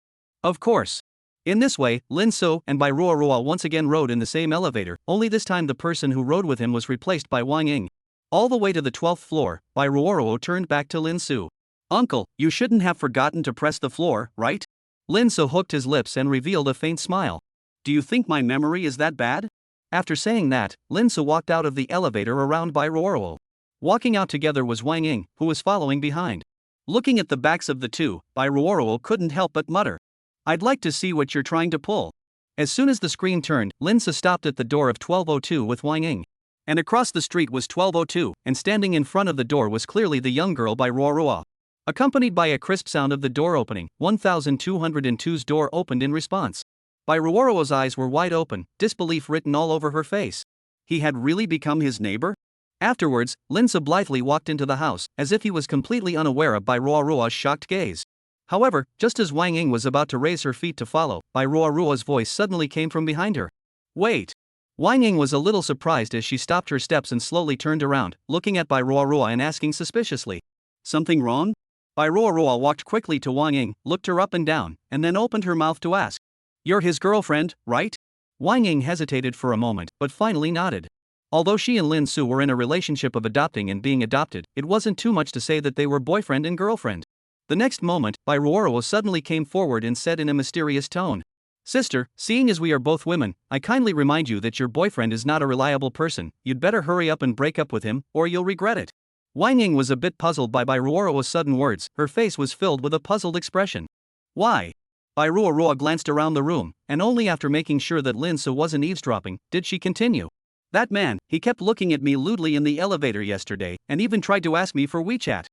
A: Of course. In this way, Lin Su and By Roaro once again rode in the same elevator, only this time the person who rode with him was replaced by Wong Ying. All the way to the 12th floor, By Roaro turned back to Lin Su. Uncle, you shouldn't have forgotten to press the floor, right? Lin So hooked his lips and revealed a faint smile. Do you think my memory is that bad? After saying that, Lin So walked out of the elevator around By Roaro. Walking out together was Wong Ying, who was following behind. Looking at the backs of the two, By Roaro couldn't help but mutter. I'd like to see what you're trying to pull. As soon as the screen turned, Lin So stopped at the door of 1202 with Wong Ying. And across the street was 1202, and standing in front of the door was clearly the young girl By Roaro. Accompanied by a crisp sound of the door opening, 1202's door opened in response. By Roaro's eyes were wide open, disbelief written all over her face. He had really become his neighbor? Afterwards, Lin So blithely walked into the house, as if he was completely unaware of By Roaro's shocked gaze. However, just as Wong Ying was about to raise her feet to follow, By Roaro's voice suddenly came from behind her. Wait! Wong Ying was a little surprised as she stopped her steps and slowly turned around, looking at By Roaro and asking suspiciously. Something wrong? By Roaro walked quickly to Wong Ying, looked her up and down, and then opened her mouth to ask. You're his girlfriend, right? Wong Ying hesitated for a moment, but finally nodded. Although she and Lin So were in a relationship of adopting and being adopted, it wasn't too much to say that they were boyfriend and girlfriend. The next moment, By Roaro suddenly came forward and said in a mysterious tone. Sister, seeing as we are both women, I kindly remind you that your boyfriend is not a reliable person. You'd better hurry up and break up with him, or you'll regret it. Wong Ying was a bit puzzled by Roaro's sudden words. Her face was filled with a puzzled expression. Why? By Roaro glanced around the room, and only after making sure that Lin So wasn't eavesdropping, did she continue. That man, he kept looking at me lewdly in the elevator yesterday, and even tried to ask me for WeChat.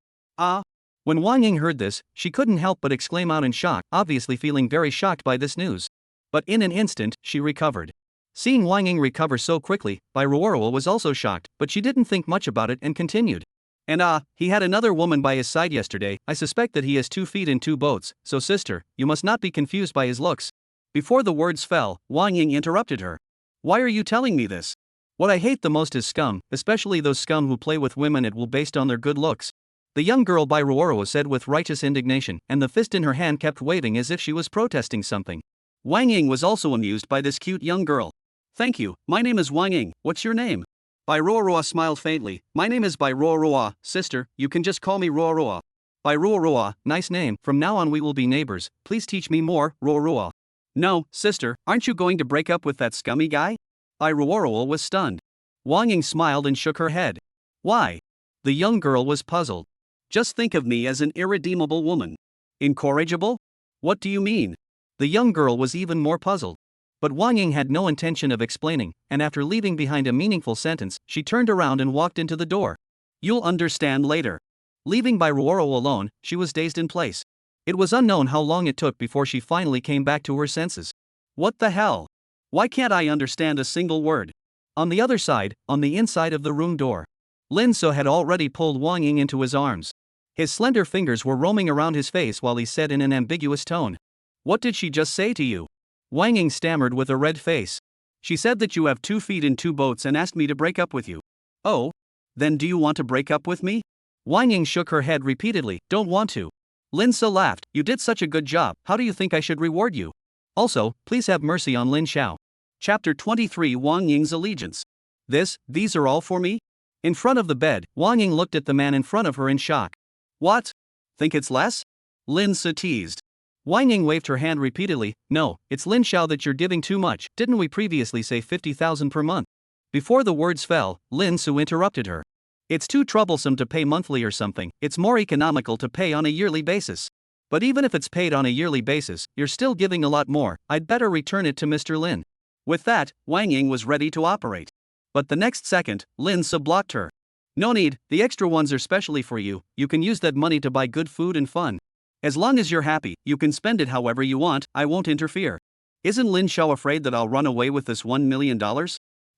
A: When Wong Ying heard this, she couldn't help but exclaim out in shock, obviously feeling very shocked by this news. But in an instant, she recovered. Seeing Wong Ying recover so quickly, By Roaro was also shocked, but she didn't think much about it and continued. And he had another woman by his side yesterday. I suspect that he has 2 feet in 2 boats, so sister, you must not be confused by his looks. Before the words fell, Wong Ying interrupted her. Why are you telling me this? What I hate the most is scum, especially those scum who play with women at will based on their good looks. The young girl By Roaro said with righteous indignation, and the fist in her hand kept waving as if she was protesting something. Wong Ying was also amused by this cute young girl. Thank you, my name is Wong Ying, what's your name? By Roaro smiled faintly. My name is By Roaro, sister, you can just call me Roaro. By Roaro, nice name, from now on we will be neighbors, please teach me more, Roaro. No, sister, aren't you going to break up with that scummy guy? By Roaro was stunned. Wong Ying smiled and shook her head. Why? The young girl was puzzled. Just think of me as an irredeemable woman. Incorrigible? What do you mean? The young girl was even more puzzled. But Wong Ying had no intention of explaining, and after leaving behind a meaningful sentence, she turned around and walked into the door. You'll understand later. Leaving By Roaro alone, she was dazed in place. It was unknown how long it took before she finally came back to her senses. What the hell? Why can't I understand a single word? On the other side, on the inside of the room door, Lin So had already pulled Wong Ying into his arms. His slender fingers were roaming around his face while he said in an ambiguous tone. What did she just say to you? Wong Ying stammered with a red face. She said that you have 2 feet in 2 boats and asked me to break up with you. Oh? Then do you want to break up with me? Wong Ying shook her head repeatedly. Don't want to. Lin So laughed. You did such a good job, how do you think I should reward you? Also, please have mercy on Lin Xiao. Chapter 23 Wong Ying's Allegiance. These are all for me? In front of the bed, Wong Ying looked at the man in front of her in shock. What? Think it's less? Lin So teased. Wong Ying waved her hand repeatedly. No, it's Lin Xiao that you're giving too much. Didn't we previously say 50,000 per month? Before the words fell, Lin So interrupted her. It's too troublesome to pay monthly or something. It's more economical to pay on a yearly basis. But even if it's paid on a yearly basis, you're still giving a lot more. I'd better return it to Mr. Lin. With that, Wong Ying was ready to operate. But the next second, Lin So blocked her. No need, the extra ones are specially for you. You can use that money to buy good food and fun. As long as you're happy, you can spend it however you want, I won't interfere. Isn't Lin Xiao afraid that I'll run away with this $1 million?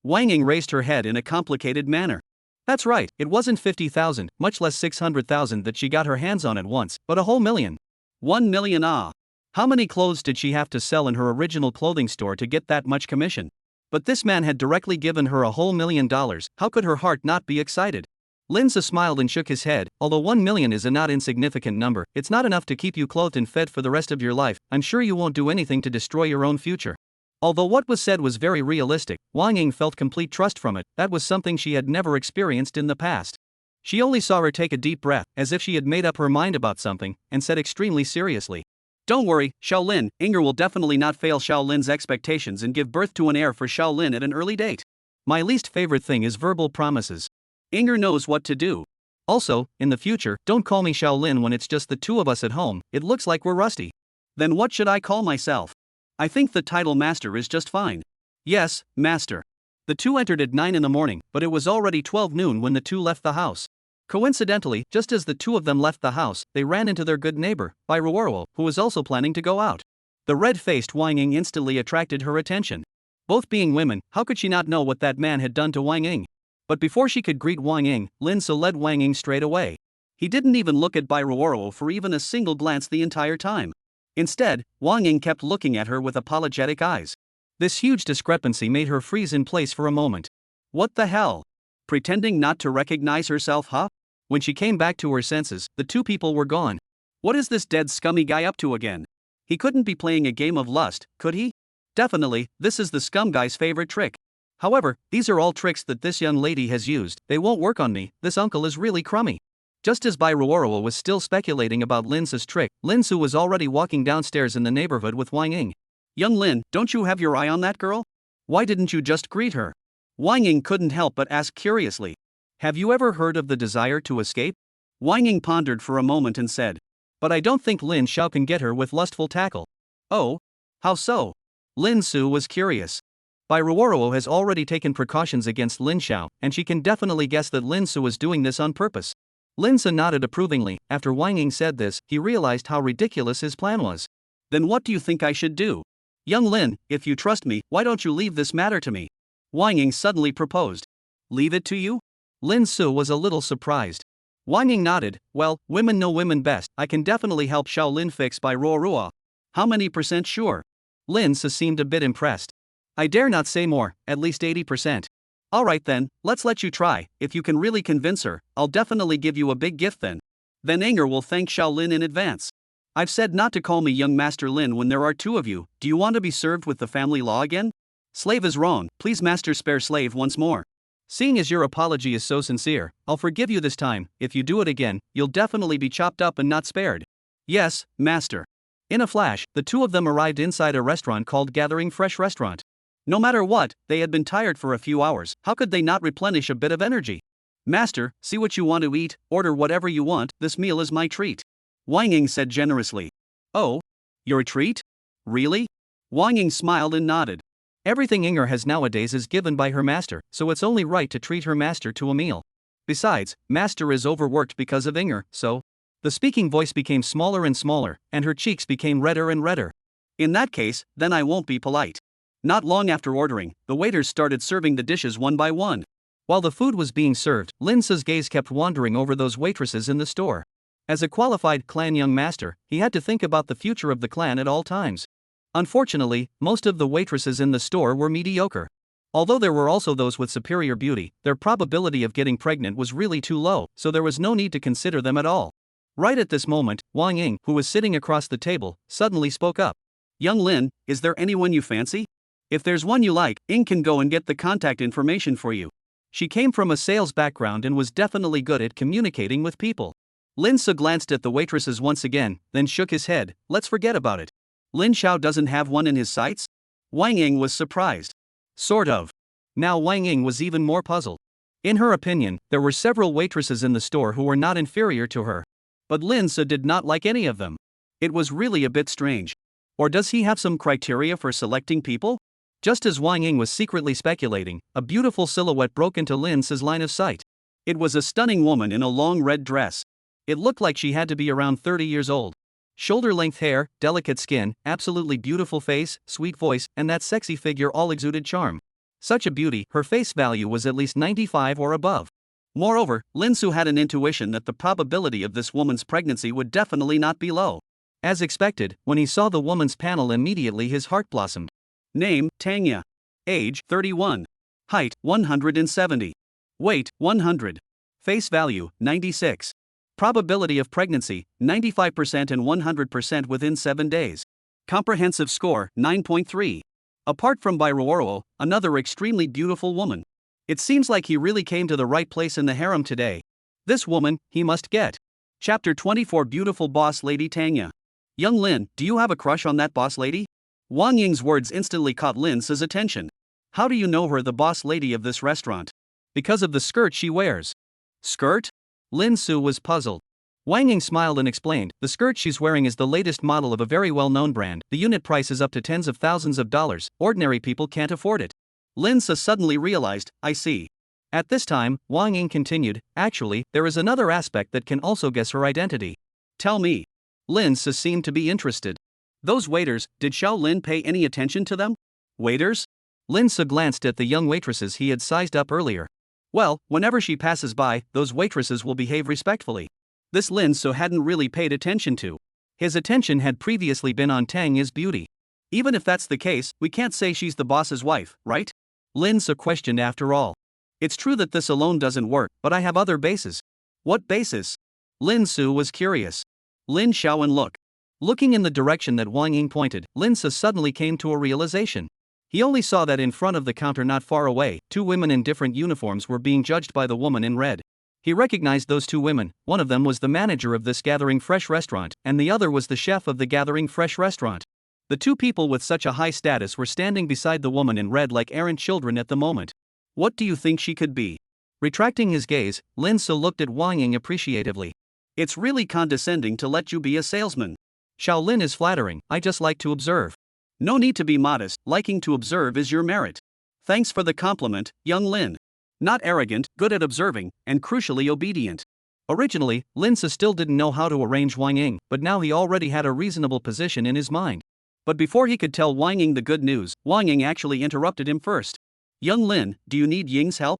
A: Wong Ying raised her head in a complicated manner. That's right, it wasn't 50,000, much less 600,000 that she got her hands on at once, but a whole million. 1 million How many clothes did she have to sell in her original clothing store to get that much commission? But this man had directly given her a whole $1 million, how could her heart not be excited? Lin So smiled and shook his head. Although 1 million is a not insignificant number, it's not enough to keep you clothed and fed for the rest of your life. I'm sure you won't do anything to destroy your own future. Although what was said was very realistic, Wong Ying felt complete trust from it. That was something she had never experienced in the past. She only saw her take a deep breath, as if she had made up her mind about something, and said extremely seriously, "Don't worry, Xiaolin, Inger will definitely not fail Xiaolin's expectations and give birth to an heir for Xiaolin at an early date. My least favorite thing is verbal promises. Inger knows what to do. Also, in the future, don't call me Xiaolin when it's just the two of us at home, it looks like we're rusty. Then what should I call myself? I think the title Master is just fine." "Yes, Master." The two entered at 9 in the morning, but it was already 12 noon when the two left the house. Coincidentally, just as the two of them left the house, they ran into their good neighbor, By Roaro, who was also planning to go out. The red-faced Wong Ying instantly attracted her attention. Both being women, how could she not know what that man had done to Wong Ying? But before she could greet Wong Ying, Lin So led Wong Ying straight away. He didn't even look at By Roaro for even a single glance the entire time. Instead, Wong Ying kept looking at her with apologetic eyes. This huge discrepancy made her freeze in place for a moment. What the hell? Pretending not to recognize herself, huh? When she came back to her senses, the two people were gone. What is this dead scummy guy up to again? He couldn't be playing a game of lust, could he? Definitely, this is the scum guy's favorite trick. However, these are all tricks that this young lady has used, they won't work on me, this uncle is really crummy. Just as By Roaro was still speculating about Lin's trick, Lin Su was already walking downstairs in the neighborhood with Wong Ying. "Young Lin, don't you have your eye on that girl? Why didn't you just greet her?" Wong Ying couldn't help but ask curiously. "Have you ever heard of the desire to escape?" Wong Ying pondered for a moment and said, "But I don't think Lin Xiao can get her with lustful tackle." "Oh? How so?" Lin Su was curious. By Roaro has already taken precautions against Lin Xiao, and she can definitely guess that Lin Su is doing this on purpose. Lin Su nodded approvingly. After Wong Ying said this, he realized how ridiculous his plan was. "Then what do you think I should do? Young Lin, if you trust me, why don't you leave this matter to me?" Wong Ying suddenly proposed. "Leave it to you?" Lin Su was a little surprised. Wong Ying nodded. "Well, women know women best, I can definitely help Xiaolin fix By Roaro." "How many % sure?" Lin Su seemed a bit impressed. "I dare not say more, at least 80%. Alright then, let's let you try, if you can really convince her, I'll definitely give you a big gift then. Then Inger will thank Xiaolin in advance. I've said not to call me young Master Lin when there are two of you, do you want to be served with the family law again? Slave is wrong, please master spare slave once more. Seeing as your apology is so sincere, I'll forgive you this time, if you do it again, you'll definitely be chopped up and not spared." "Yes, master." In a flash, the two of them arrived inside a restaurant called Gathering Fresh Restaurant. No matter what, they had been tired for a few hours, how could they not replenish a bit of energy? "Master, see what you want to eat, order whatever you want, this meal is my treat," Wong Ying said generously. "Oh? Your treat? Really?" Wong Ying smiled and nodded. Everything Inger has nowadays is given by her master, so it's only right to treat her master to a meal. Besides, master is overworked because of Inger, so... The speaking voice became smaller and smaller, and her cheeks became redder and redder. "In that case, then I won't be polite." Not long after ordering, the waiters started serving the dishes one by one. While the food was being served, Lin Su's gaze kept wandering over those waitresses in the store. As a qualified clan young master, he had to think about the future of the clan at all times. Unfortunately, most of the waitresses in the store were mediocre. Although there were also those with superior beauty, their probability of getting pregnant was really too low, so there was no need to consider them at all. Right at this moment, Wong Ying, who was sitting across the table, suddenly spoke up. "Young Lin, is there anyone you fancy? If there's one you like, Ying can go and get the contact information for you." She came from a sales background and was definitely good at communicating with people. Lin Su glanced at the waitresses once again, then shook his head. "Let's forget about it. Lin Xiao doesn't have one in his sights?" Wong Ying was surprised. "Sort of." Now Wong Ying was even more puzzled. In her opinion, there were several waitresses in the store who were not inferior to her. But Lin Su did not like any of them. It was really a bit strange. Or does he have some criteria for selecting people? Just as Wong Ying was secretly speculating, a beautiful silhouette broke into Lin Su's line of sight. It was a stunning woman in a long red dress. It looked like she had to be around 30 years old. Shoulder-length hair, delicate skin, absolutely beautiful face, sweet voice, and that sexy figure all exuded charm. Such a beauty, her face value was at least 95 or above. Moreover, Lin Su had an intuition that the probability of this woman's pregnancy would definitely not be low. As expected, when he saw the woman's panel, immediately his heart blossomed. Name, Tanga. Age, 31. Height, 170. Weight, 100. Face value, 96. Probability of pregnancy, 95% and 100% within 7 days. Comprehensive score, 9.3. Apart from By Roaro, another extremely beautiful woman. It seems like he really came to the right place in the harem today. This woman, he must get. Chapter 24 Beautiful Boss Lady Tanga. Young Lin, do you have a crush on that boss lady? Wong Ying's words instantly caught Lin's attention. How do you know her, the boss lady of this restaurant? Because of the skirt she wears. Skirt? Lin Su was puzzled. Wang Ying smiled and explained, the skirt she's wearing is the latest model of a very well-known brand. The unit price is up to tens of thousands of dollars. Ordinary people can't afford it. Lin Su suddenly realized, I see. At this time, Wang Ying continued, actually, there is another aspect that can also guess her identity. Tell me. Lin Su seemed to be interested. Those waiters, did Xiao Lin pay any attention to them? Waiters? Lin Su glanced at the young waitresses he had sized up earlier. Well, whenever she passes by, those waitresses will behave respectfully. This Lin Su hadn't really paid attention to. His attention had previously been on Tanga's beauty. Even if that's the case, we can't say she's the boss's wife, right? Lin Su questioned after all. It's true that this alone doesn't work, but I have other bases. What bases? Lin Su was curious. Lin Xiao and look. Looking in the direction that Wang Ying pointed, Lin Su suddenly came to a realization. He only saw that in front of the counter not far away, two women in different uniforms were being judged by the woman in red. He recognized those two women. One of them was the manager of this Gathering Fresh restaurant, and the other was the chef of the Gathering Fresh restaurant. The two people with such a high status were standing beside the woman in red like errant children at the moment. What do you think she could be? Retracting his gaze, Lin Su looked at Wang Ying appreciatively. It's really condescending to let you be a salesman. Xiao Lin is flattering, I just like to observe. No need to be modest, liking to observe is your merit. Thanks for the compliment, young Lin. Not arrogant, good at observing, and crucially obedient. Originally, Lin Su still didn't know how to arrange Wang Ying, but now he already had a reasonable position in his mind. But before he could tell Wang Ying the good news, Wang Ying actually interrupted him first. Young Lin, do you need Ying's help?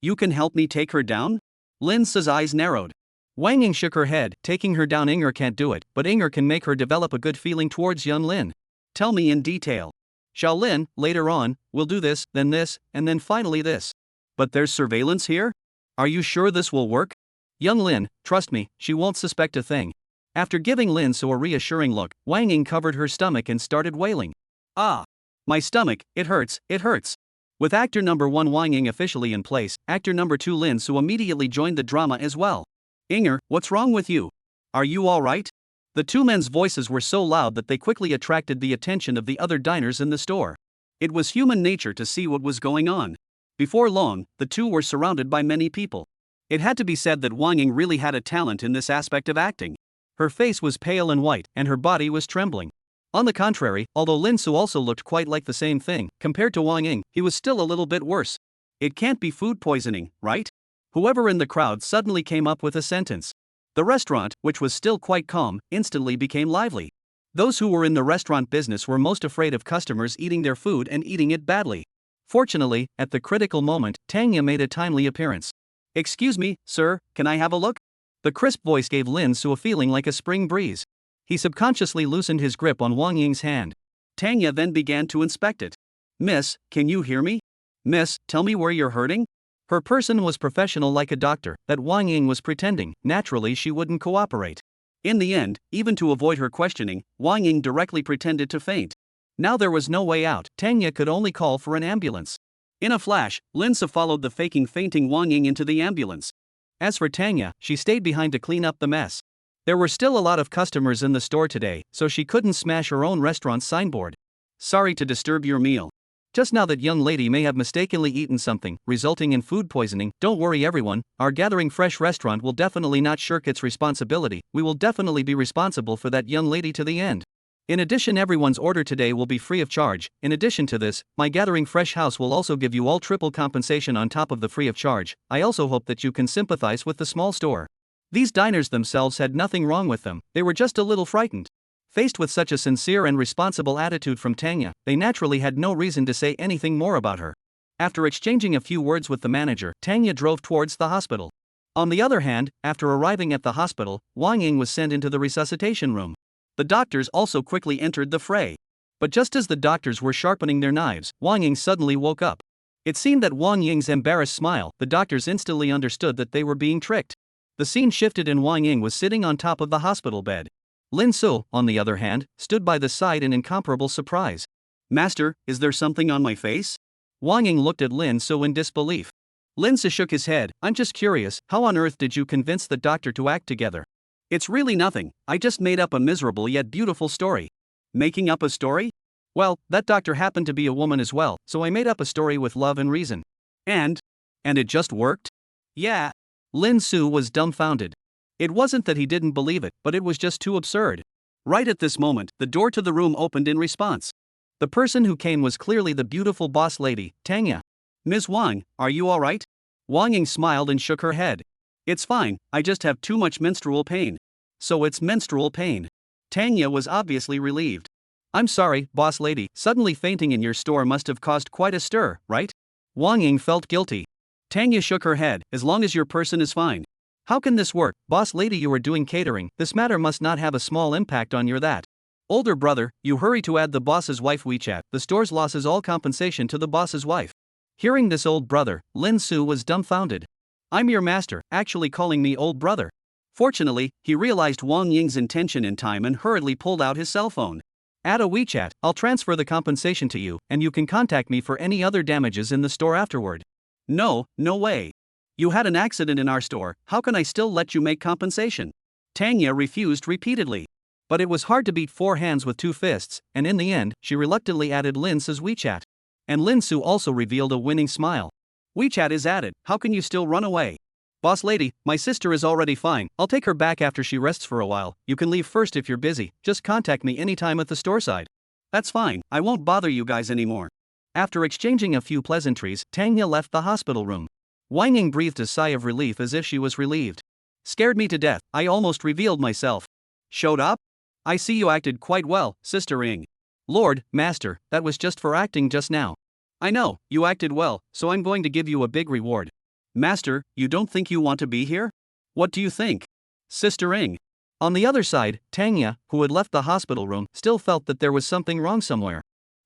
A: You can help me take her down? Lin Su's eyes narrowed. Wang Ying shook her head, taking her down Inger can't do it, but Inger can make her develop a good feeling towards young Lin. Tell me in detail. Xiao Lin, later on, we'll do this, and then finally this. But there's surveillance here? Are you sure this will work? Young Lin, trust me, she won't suspect a thing. After giving Lin Su a reassuring look, Wang Ying covered her stomach and started wailing. Ah! My stomach, it hurts, it hurts. With actor number 1 Wang Ying officially in place, actor number 2 Lin Su immediately joined the drama as well. Inger, what's wrong with you? Are you alright? The two men's voices were so loud that they quickly attracted the attention of the other diners in the store. It was human nature to see what was going on. Before long, the two were surrounded by many people. It had to be said that Wang Ying really had a talent in this aspect of acting. Her face was pale and white, and her body was trembling. On the contrary, although Lin Su also looked quite like the same thing, compared to Wang Ying, he was still a little bit worse. It can't be food poisoning, right? Whoever in the crowd suddenly came up with a sentence. The restaurant, which was still quite calm, instantly became lively. Those who were in the restaurant business were most afraid of customers eating their food and eating it badly. Fortunately, at the critical moment, Tanga made a timely appearance. Excuse me, sir, can I have a look? The crisp voice gave Lin Su a feeling like a spring breeze. He subconsciously loosened his grip on Wang Ying's hand. Tanga then began to inspect it. Miss, can you hear me? Miss, tell me where you're hurting? Her person was professional like a doctor, that Wang Ying was pretending. Naturally she wouldn't cooperate. In the end, even to avoid her questioning, Wang Ying directly pretended to faint. Now there was no way out, Tanga could only call for an ambulance. In a flash, Lin Su followed the fainting Wang Ying into the ambulance. As for Tanga, she stayed behind to clean up the mess. There were still a lot of customers in the store today, so she couldn't smash her own restaurant's signboard. Sorry to disturb your meal. Just now that young lady may have mistakenly eaten something, resulting in food poisoning. Don't worry everyone, our Gathering Fresh restaurant will definitely not shirk its responsibility. We will definitely be responsible for that young lady to the end. In addition, everyone's order today will be free of charge. In addition to this, my Gathering Fresh house will also give you all triple compensation on top of the free of charge. I also hope that you can sympathize with the small store. These diners themselves had nothing wrong with them, they were just a little frightened. Faced with such a sincere and responsible attitude from Tanga, they naturally had no reason to say anything more about her. After exchanging a few words with the manager, Tanga drove towards the hospital. On the other hand, after arriving at the hospital, Wang Ying was sent into the resuscitation room. The doctors also quickly entered the fray. But just as the doctors were sharpening their knives, Wang Ying suddenly woke up. It seemed that Wang Ying's embarrassed smile, the doctors instantly understood that they were being tricked. The scene shifted and Wang Ying was sitting on top of the hospital bed. Lin Su, on the other hand, stood by the side in incomparable surprise. Master, is there something on my face? Wang Ying looked at Lin Su in disbelief. Lin Su shook his head. I'm just curious, how on earth did you convince the doctor to act together? It's really nothing, I just made up a miserable yet beautiful story. Making up a story? Well, that doctor happened to be a woman as well, so I made up a story with love and reason. And it just worked? Yeah. Lin Su was dumbfounded. It wasn't that he didn't believe it, but it was just too absurd. Right at this moment, the door to the room opened in response. The person who came was clearly the beautiful boss lady, Tanga. Ms. Wang, are you alright? Wong Ying smiled and shook her head. It's fine, I just have too much menstrual pain. So it's menstrual pain. Tanga was obviously relieved. I'm sorry, boss lady, suddenly fainting in your store must have caused quite a stir, right? Wong Ying felt guilty. Tanga shook her head. As long as your person is fine. How can this work, boss lady? You are doing catering, this matter must not have a small impact on your that. Older brother, you hurry to add the boss's wife WeChat, the store's loss is all compensation to the boss's wife. Hearing this old brother, Lin Su was dumbfounded. I'm your master, actually calling me old brother. Fortunately, he realized Wong Ying's intention in time and hurriedly pulled out his cell phone. Add a WeChat, I'll transfer the compensation to you, and you can contact me for any other damages in the store afterward. No way. You had an accident in our store, how can I still let you make compensation? Tanya refused repeatedly. But it was hard to beat four hands with two fists, and in the end, she reluctantly added Lin Su's WeChat. And Lin Su also revealed a winning smile. WeChat is added, how can you still run away? Boss lady, my sister is already fine, I'll take her back after she rests for a while, you can leave first if you're busy, just contact me anytime at the store side. That's fine, I won't bother you guys anymore. After exchanging a few pleasantries, Tanya left the hospital room. Wang Ying breathed a sigh of relief as if she was relieved. Scared me to death, I almost revealed myself. Showed up? I see you acted quite well, Sister Ying. Lord, Master, that was just for acting just now. I know, you acted well, so I'm going to give you a big reward. Master, you don't think you want to be here? What do you think? Sister Ying. On the other side, Tanya, who had left the hospital room, still felt that there was something wrong somewhere.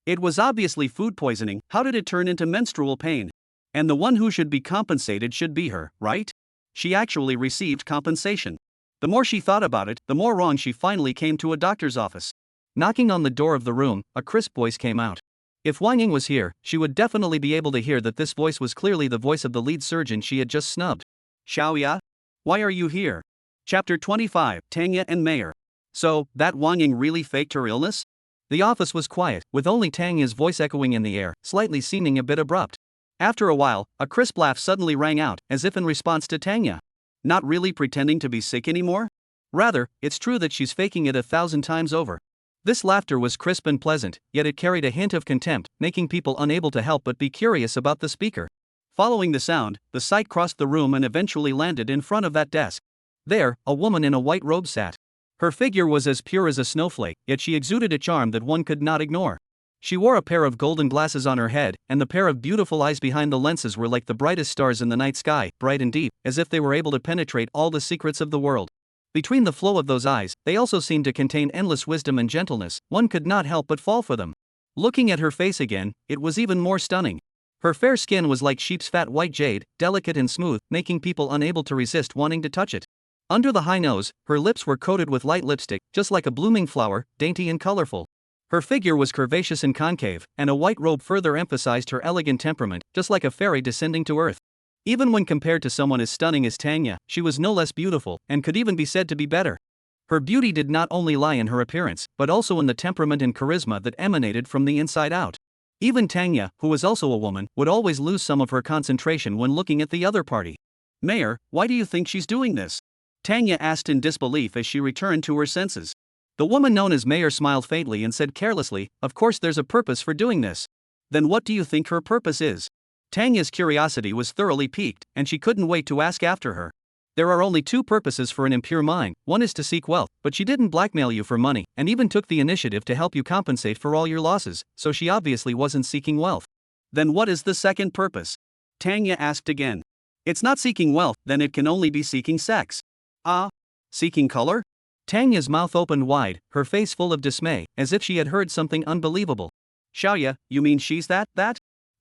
A: It was obviously food poisoning, how did it turn into menstrual pain? And the one who should be compensated should be her, right? She actually received compensation. The more she thought about it, the more wrong she finally came to a doctor's office. Knocking on the door of the room, a crisp voice came out. If Wang Ying was here, she would definitely be able to hear that this voice was clearly the voice of the lead surgeon she had just snubbed. Xiaoya? Why are you here? Chapter 25, Tanya and Mayor. So, that Wang Ying really faked her illness? The office was quiet, with only Tanya's voice echoing in the air, slightly seeming a bit abrupt. After a while, a crisp laugh suddenly rang out, as if in response to Tanya. Not really pretending to be sick anymore? Rather, it's true that she's faking it 1,000 times over. This laughter was crisp and pleasant, yet it carried a hint of contempt, making people unable to help but be curious about the speaker. Following the sound, the sight crossed the room and eventually landed in front of that desk. There, a woman in a white robe sat. Her figure was as pure as a snowflake, yet she exuded a charm that one could not ignore. She wore a pair of golden glasses on her head, and the pair of beautiful eyes behind the lenses were like the brightest stars in the night sky, bright and deep, as if they were able to penetrate all the secrets of the world. Between the flow of those eyes, they also seemed to contain endless wisdom and gentleness, one could not help but fall for them. Looking at her face again, it was even more stunning. Her fair skin was like sheep's fat white jade, delicate and smooth, making people unable to resist wanting to touch it. Under the high nose, her lips were coated with light lipstick, just like a blooming flower, dainty and colorful. Her figure was curvaceous and concave, and a white robe further emphasized her elegant temperament, just like a fairy descending to earth. Even when compared to someone as stunning as Tanya, she was no less beautiful, and could even be said to be better. Her beauty did not only lie in her appearance, but also in the temperament and charisma that emanated from the inside out. Even Tanya, who was also a woman, would always lose some of her concentration when looking at the other party. Mayor, why do you think she's doing this? Tanya asked in disbelief as she returned to her senses. The woman known as Mayor smiled faintly and said carelessly, of course there's a purpose for doing this. Then what do you think her purpose is? Tanya's curiosity was thoroughly piqued, and she couldn't wait to ask after her. There are only two purposes for an impure mind, one is to seek wealth, but she didn't blackmail you for money, and even took the initiative to help you compensate for all your losses, so she obviously wasn't seeking wealth. Then what is the second purpose? Tanya asked again. It's not seeking wealth, then it can only be seeking sex. Ah? Seeking color? Tanya's mouth opened wide, her face full of dismay, as if she had heard something unbelievable. Xiaoya, you mean she's that?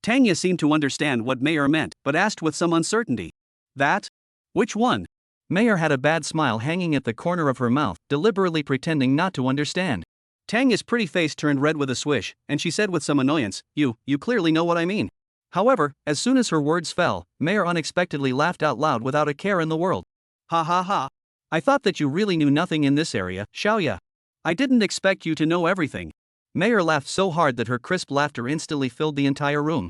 A: Tanya seemed to understand what Mayor meant, but asked with some uncertainty. That? Which one? Mayor had a bad smile hanging at the corner of her mouth, deliberately pretending not to understand. Tanya's pretty face turned red with a swish, and she said with some annoyance, You clearly know what I mean. However, as soon as her words fell, Mayor unexpectedly laughed out loud without a care in the world. Ha ha ha. I thought that you really knew nothing in this area, Xiaoya. I didn't expect you to know everything. Mayor laughed so hard that her crisp laughter instantly filled the entire room.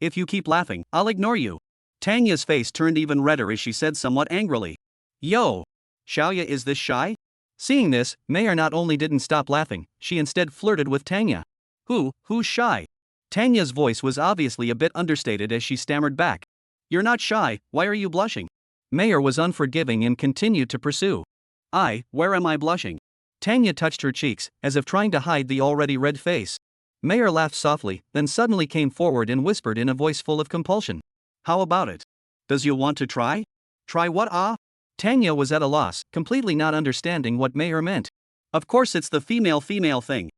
A: If you keep laughing, I'll ignore you. Tanya's face turned even redder as she said somewhat angrily. Yo! Xiaoya, is this shy? Seeing this, Mayor not only didn't stop laughing, she instead flirted with Tanya. Who's shy? Tanya's voice was obviously a bit understated as she stammered back. You're not shy, why are you blushing? Mayor was unforgiving and continued to pursue. Where am I blushing? Tanya touched her cheeks, as if trying to hide the already red face. Mayor laughed softly, then suddenly came forward and whispered in a voice full of compulsion. How about it? Does you want to try? Try what, Tanya was at a loss, completely not understanding what Mayor meant. Of course it's the female thing.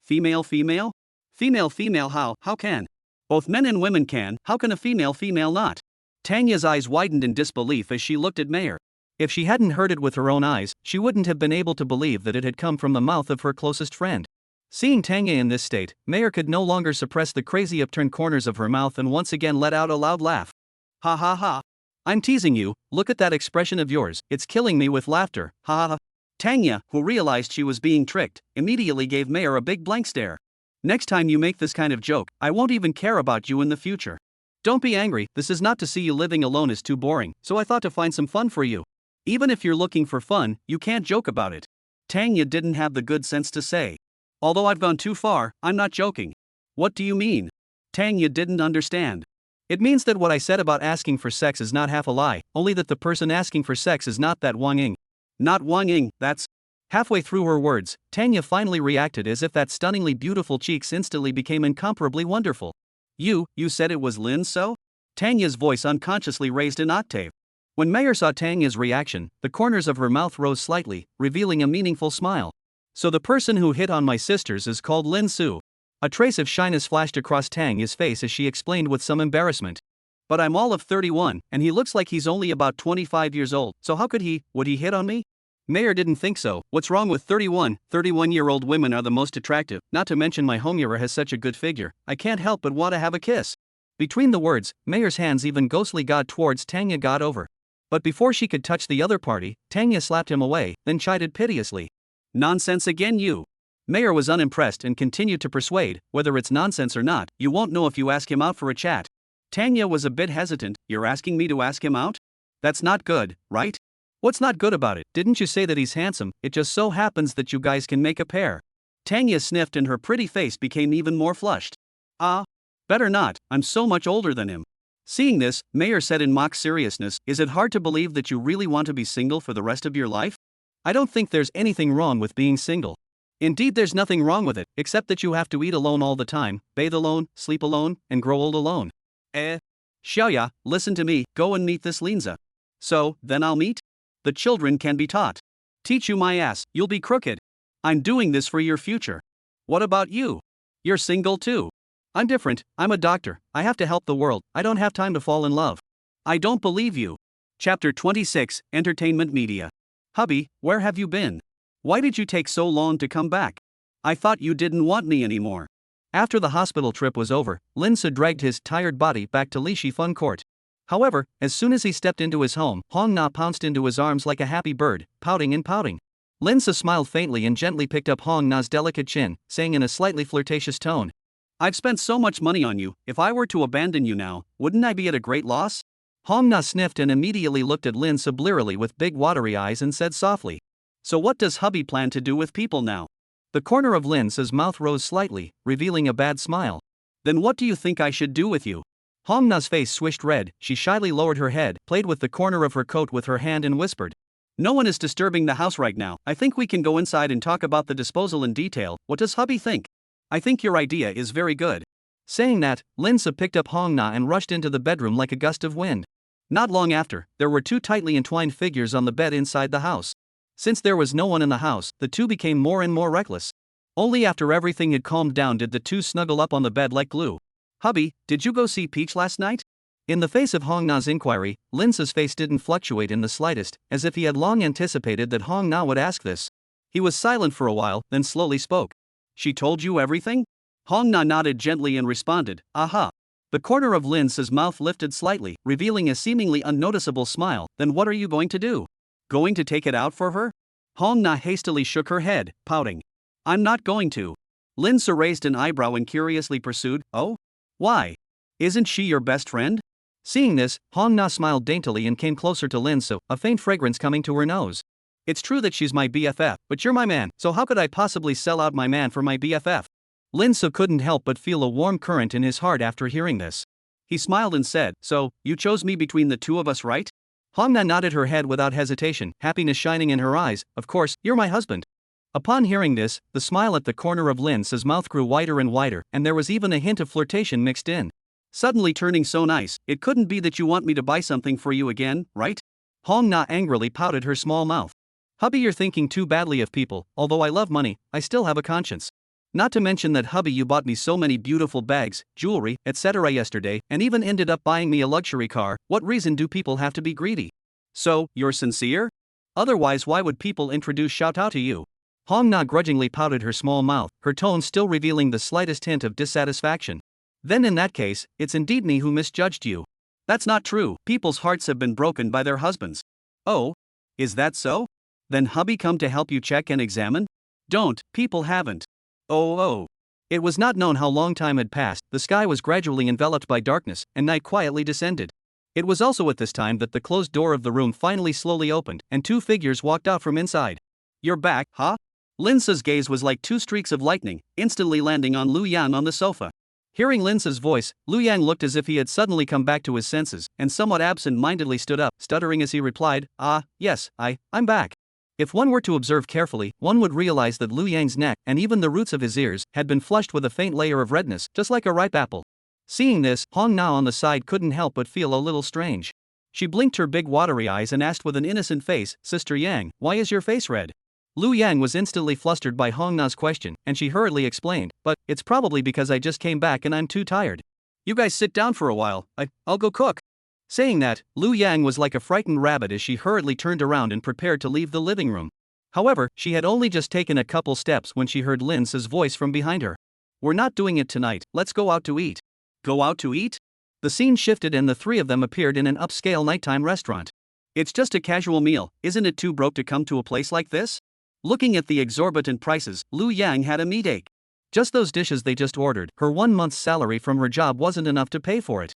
A: Female? Female how can? Both men and women can, how can a female not? Tanya's eyes widened in disbelief as she looked at Mayor. If she hadn't heard it with her own eyes, she wouldn't have been able to believe that it had come from the mouth of her closest friend. Seeing Tanga in this state, Mayor could no longer suppress the crazy upturned corners of her mouth and once again let out a loud laugh. Ha ha ha. I'm teasing you, look at that expression of yours, it's killing me with laughter, ha ha ha. Tanya, who realized she was being tricked, immediately gave Mayor a big blank stare. Next time you make this kind of joke, I won't even care about you in the future. Don't be angry, this is not to see you living alone is too boring, so I thought to find some fun for you. Even if you're looking for fun, you can't joke about it. Tanya didn't have the good sense to say. Although I've gone too far, I'm not joking. What do you mean? Tanya didn't understand. It means that what I said about asking for sex is not half a lie, only that the person asking for sex is not that Wong Ying. Not Wong Ying, that's... Halfway through her words, Tanya finally reacted as if that stunningly beautiful cheeks instantly became incomparably wonderful. You said it was Lin so? Tanya's voice unconsciously raised an octave. When Mayor saw Tanya's reaction, the corners of her mouth rose slightly, revealing a meaningful smile. So the person who hit on my sisters is called Lin Su. A trace of shyness flashed across Tanya's face as she explained with some embarrassment. But I'm all of 31, and he looks like he's only about 25 years old, so how could would he hit on me? Mayor didn't think so. What's wrong with 31-year-old women are the most attractive, not to mention my Hongura has such a good figure, I can't help but want to have a kiss. Between the words, Mayor's hands even ghostly got towards Tanya got over. But before she could touch the other party, Tanya slapped him away, then chided piteously. Nonsense again you. Mayor was unimpressed and continued to persuade, whether it's nonsense or not, you won't know if you ask him out for a chat. Tanya was a bit hesitant, you're asking me to ask him out? That's not good, right? What's not good about it? Didn't you say that he's handsome? It just so happens that you guys can make a pair. Tanya sniffed and her pretty face became even more flushed. Better not, I'm so much older than him. Seeing this, Mayor said in mock seriousness, is it hard to believe that you really want to be single for the rest of your life? I don't think there's anything wrong with being single. Indeed, there's nothing wrong with it, except that you have to eat alone all the time, bathe alone, sleep alone, and grow old alone. Xiaoya, listen to me, go and meet this Linza. So, then I'll meet? The children can be taught. Teach you my ass, you'll be crooked. I'm doing this for your future. What about you? You're single too. I'm different, I'm a doctor, I have to help the world, I don't have time to fall in love. I don't believe you. Chapter 26, Entertainment Media. Hubby, where have you been? Why did you take so long to come back? I thought you didn't want me anymore. After the hospital trip was over, Linsa dragged his tired body back to Li Shifeng Court. However, as soon as he stepped into his home, Hong Na pounced into his arms like a happy bird, pouting and pouting. Linsa smiled faintly and gently picked up Hong Na's delicate chin, saying in a slightly flirtatious tone, I've spent so much money on you, if I were to abandon you now, wouldn't I be at a great loss? Hong Na sniffed and immediately looked at Linsa blearily with big watery eyes and said softly, so what does hubby plan to do with people now? The corner of Linsa's mouth rose slightly, revealing a bad smile. Then what do you think I should do with you? Hong Na's face swished red, she shyly lowered her head, played with the corner of her coat with her hand and whispered, no one is disturbing the house right now, I think we can go inside and talk about the disposal in detail, what does hubby think? I think your idea is very good. Saying that, Linsa picked up Hong Na and rushed into the bedroom like a gust of wind. Not long after, there were two tightly entwined figures on the bed inside the house. Since there was no one in the house, the two became more and more reckless. Only after everything had calmed down did the two snuggle up on the bed like glue. Hubby, did you go see Peach last night? In the face of Hong Na's inquiry, Linsa's face didn't fluctuate in the slightest, as if he had long anticipated that Hong Na would ask this. He was silent for a while, then slowly spoke. She told you everything? Hong Na nodded gently and responded, aha. The corner of Lin's mouth lifted slightly, revealing a seemingly unnoticeable smile. Then what are you going to do? Going to take it out for her? Hong Na hastily shook her head, pouting. I'm not going to. Lin Se raised an eyebrow and curiously pursued, oh? Why? Isn't she your best friend? Seeing this, Hong Na smiled daintily and came closer to Lin Se, a faint fragrance coming to her nose. It's true that she's my BFF, but you're my man, so how could I possibly sell out my man for my BFF? Lin Se couldn't help but feel a warm current in his heart after hearing this. He smiled and said, so, you chose me between the two of us, right? Hong Na nodded her head without hesitation, happiness shining in her eyes. Of course, you're my husband. Upon hearing this, the smile at the corner of Lin's mouth grew wider and wider, and there was even a hint of flirtation mixed in. Suddenly turning so nice, it couldn't be that you want me to buy something for you again, right? Hong Na angrily pouted her small mouth. Hubby, you're thinking too badly of people. Although I love money, I still have a conscience. Not to mention that hubby, you bought me so many beautiful bags, jewelry, etc. yesterday, and even ended up buying me a luxury car. What reason do people have to be greedy? So, you're sincere? Otherwise, why would people introduce Xiaotao to you? Hong Na grudgingly pouted her small mouth, her tone still revealing the slightest hint of dissatisfaction. Then in that case, it's indeed me who misjudged you. That's not true. People's hearts have been broken by their husbands. Oh? Is that so? Then hubby come to help you check and examine? Don't, people haven't. Oh. It was not known how long time had passed. The sky was gradually enveloped by darkness, and night quietly descended. It was also at this time that the closed door of the room finally slowly opened, and two figures walked out from inside. You're back, huh? Lin's gaze was like two streaks of lightning, instantly landing on Lu Yang on the sofa. Hearing Lin's voice, Lu Yang looked as if he had suddenly come back to his senses, and somewhat absent-mindedly stood up, stuttering as he replied, yes, I'm back. If one were to observe carefully, one would realize that Lu Yang's neck, and even the roots of his ears, had been flushed with a faint layer of redness, just like a ripe apple. Seeing this, Hong Na on the side couldn't help but feel a little strange. She blinked her big watery eyes and asked with an innocent face, Sister Yang, why is your face red? Lu Yang was instantly flustered by Hong Na's question, and she hurriedly explained, but, it's probably because I just came back and I'm too tired. You guys sit down for a while, I'll go cook. Saying that, Lu Yang was like a frightened rabbit as she hurriedly turned around and prepared to leave the living room. However, she had only just taken a couple steps when she heard Lin's voice from behind her. We're not doing it tonight, let's go out to eat. Go out to eat? The scene shifted and the three of them appeared in an upscale nighttime restaurant. It's just a casual meal, isn't it too broke to come to a place like this? Looking at the exorbitant prices, Lu Yang had a meat ache. Just those dishes they just ordered, her 1 month's salary from her job wasn't enough to pay for it.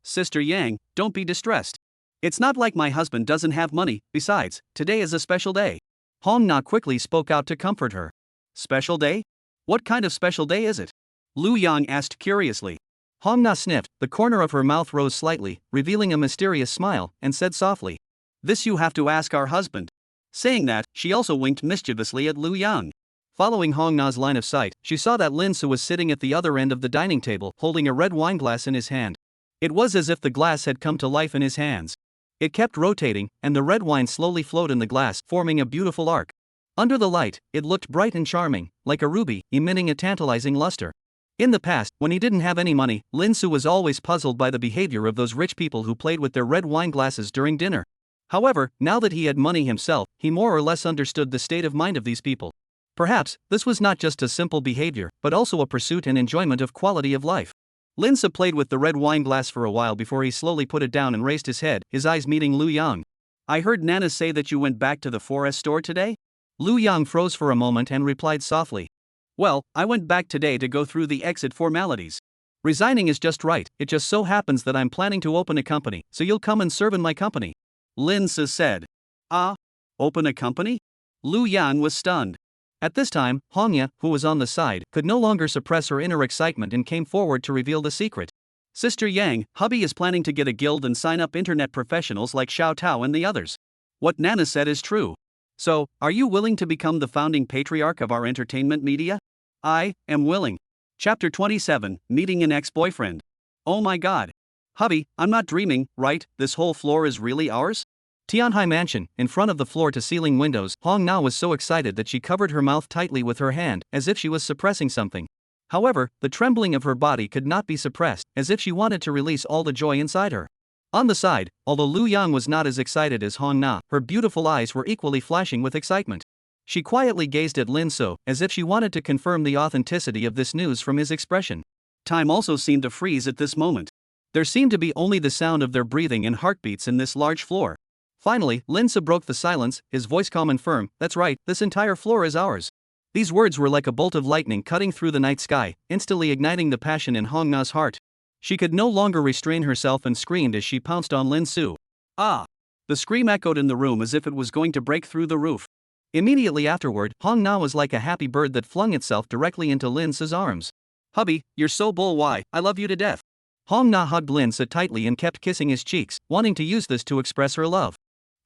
A: Sister Yang, don't be distressed. It's not like my husband doesn't have money, besides, today is a special day. Hong Na quickly spoke out to comfort her. Special day? What kind of special day is it? Lu Yang asked curiously. Hong Na sniffed, the corner of her mouth rose slightly, revealing a mysterious smile, and said softly. This you have to ask our husband. Saying that, she also winked mischievously at Lu Yang. Following Hong Na's line of sight, she saw that Lin Se was sitting at the other end of the dining table, holding a red wine glass in his hand. It was as if the glass had come to life in his hands. It kept rotating, and the red wine slowly flowed in the glass, forming a beautiful arc. Under the light, it looked bright and charming, like a ruby, emitting a tantalizing luster. In the past, when he didn't have any money, Lin Se was always puzzled by the behavior of those rich people who played with their red wine glasses during dinner. However, now that he had money himself, he more or less understood the state of mind of these people. Perhaps, this was not just a simple behavior, but also a pursuit and enjoyment of quality of life. Lin Se played with the red wine glass for a while before he slowly put it down and raised his head, his eyes meeting Lu Yang. I heard Nana say that you went back to the forest store today? Lu Yang froze for a moment and replied softly. Well, I went back today to go through the exit formalities. Resigning is just right, it just so happens that I'm planning to open a company, so you'll come and serve in my company. Lin Se said. Open a company? Lu Yang was stunned. At this time, Hong Ya, who was on the side, could no longer suppress her inner excitement and came forward to reveal the secret. Sister Yang, hubby is planning to get a guild and sign up internet professionals like Xiaotao and the others. What Nana said is true. So, are you willing to become the founding patriarch of our entertainment media? I am willing. Chapter 27, Meeting an Ex-Boyfriend. Oh my god. Hubby, I'm not dreaming, right? This whole floor is really ours? Tianhai Mansion, in front of the floor-to-ceiling windows, Hong Na was so excited that she covered her mouth tightly with her hand, as if she was suppressing something. However, the trembling of her body could not be suppressed, as if she wanted to release all the joy inside her. On the side, although Lu Yang was not as excited as Hong Na, her beautiful eyes were equally flashing with excitement. She quietly gazed at Lin Se, as if she wanted to confirm the authenticity of this news from his expression. Time also seemed to freeze at this moment. There seemed to be only the sound of their breathing and heartbeats in this large floor. Finally, Lin Su broke the silence, his voice calm and firm. That's right, this entire floor is ours. These words were like a bolt of lightning cutting through the night sky, instantly igniting the passion in Hong Na's heart. She could no longer restrain herself and screamed as she pounced on Lin Su. Ah! The scream echoed in the room as if it was going to break through the roof. Immediately afterward, Hong Na was like a happy bird that flung itself directly into Lin Su's arms. Hubby, you're so bull why, I love you to death. Hong Na hugged Lin Su tightly and kept kissing his cheeks, wanting to use this to express her love.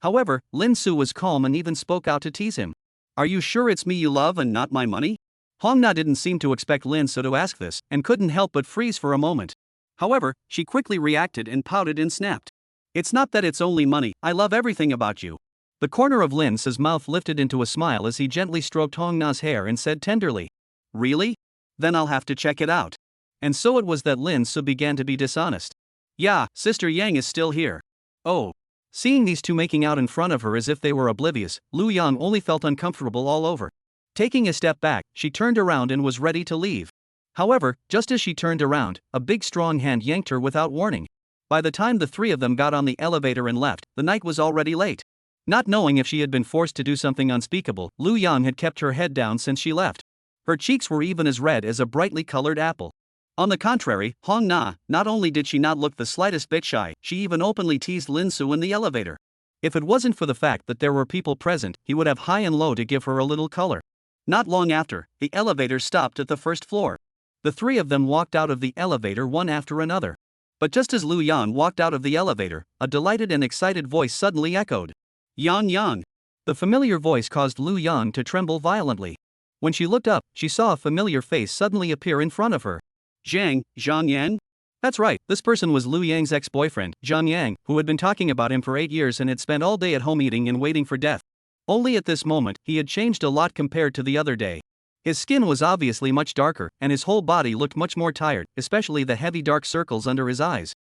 A: However, Lin Su was calm and even spoke out to tease him. Are you sure it's me you love and not my money? Hong Na didn't seem to expect Lin Su to ask this, and couldn't help but freeze for a moment. However, she quickly reacted and pouted and snapped. It's not that it's only money, I love everything about you. The corner of Lin Su's mouth lifted into a smile as he gently stroked Hong Na's hair and said tenderly. Really? Then I'll have to check it out. And so it was that Lin Su began to be dishonest. Yeah, Sister Yang is still here. Oh. Seeing these two making out in front of her as if they were oblivious, Lu Yang only felt uncomfortable all over. Taking a step back, she turned around and was ready to leave. However, just as she turned around, a big strong hand yanked her without warning. By the time the three of them got on the elevator and left, the night was already late. Not knowing if she had been forced to do something unspeakable, Lu Yang had kept her head down since she left. Her cheeks were even as red as a brightly colored apple. On the contrary, Hong Na, not only did she not look the slightest bit shy, she even openly teased Lin Su in the elevator. If it wasn't for the fact that there were people present, he would have high and low to give her a little color. Not long after, the elevator stopped at the first floor. The three of them walked out of the elevator one after another. But just as Lu Yang walked out of the elevator, a delighted and excited voice suddenly echoed. Yang Yang. The familiar voice caused Lu Yang to tremble violently. When she looked up, she saw a familiar face suddenly appear in front of her. Zhang Yang? That's right, this person was Lu Yang's ex-boyfriend, Zhang Yang, who had been talking about him for 8 years and had spent all day at home eating and waiting for death. Only at this moment, he had changed a lot compared to the other day. His skin was obviously much darker, and his whole body looked much more tired, especially the heavy dark circles under his eyes.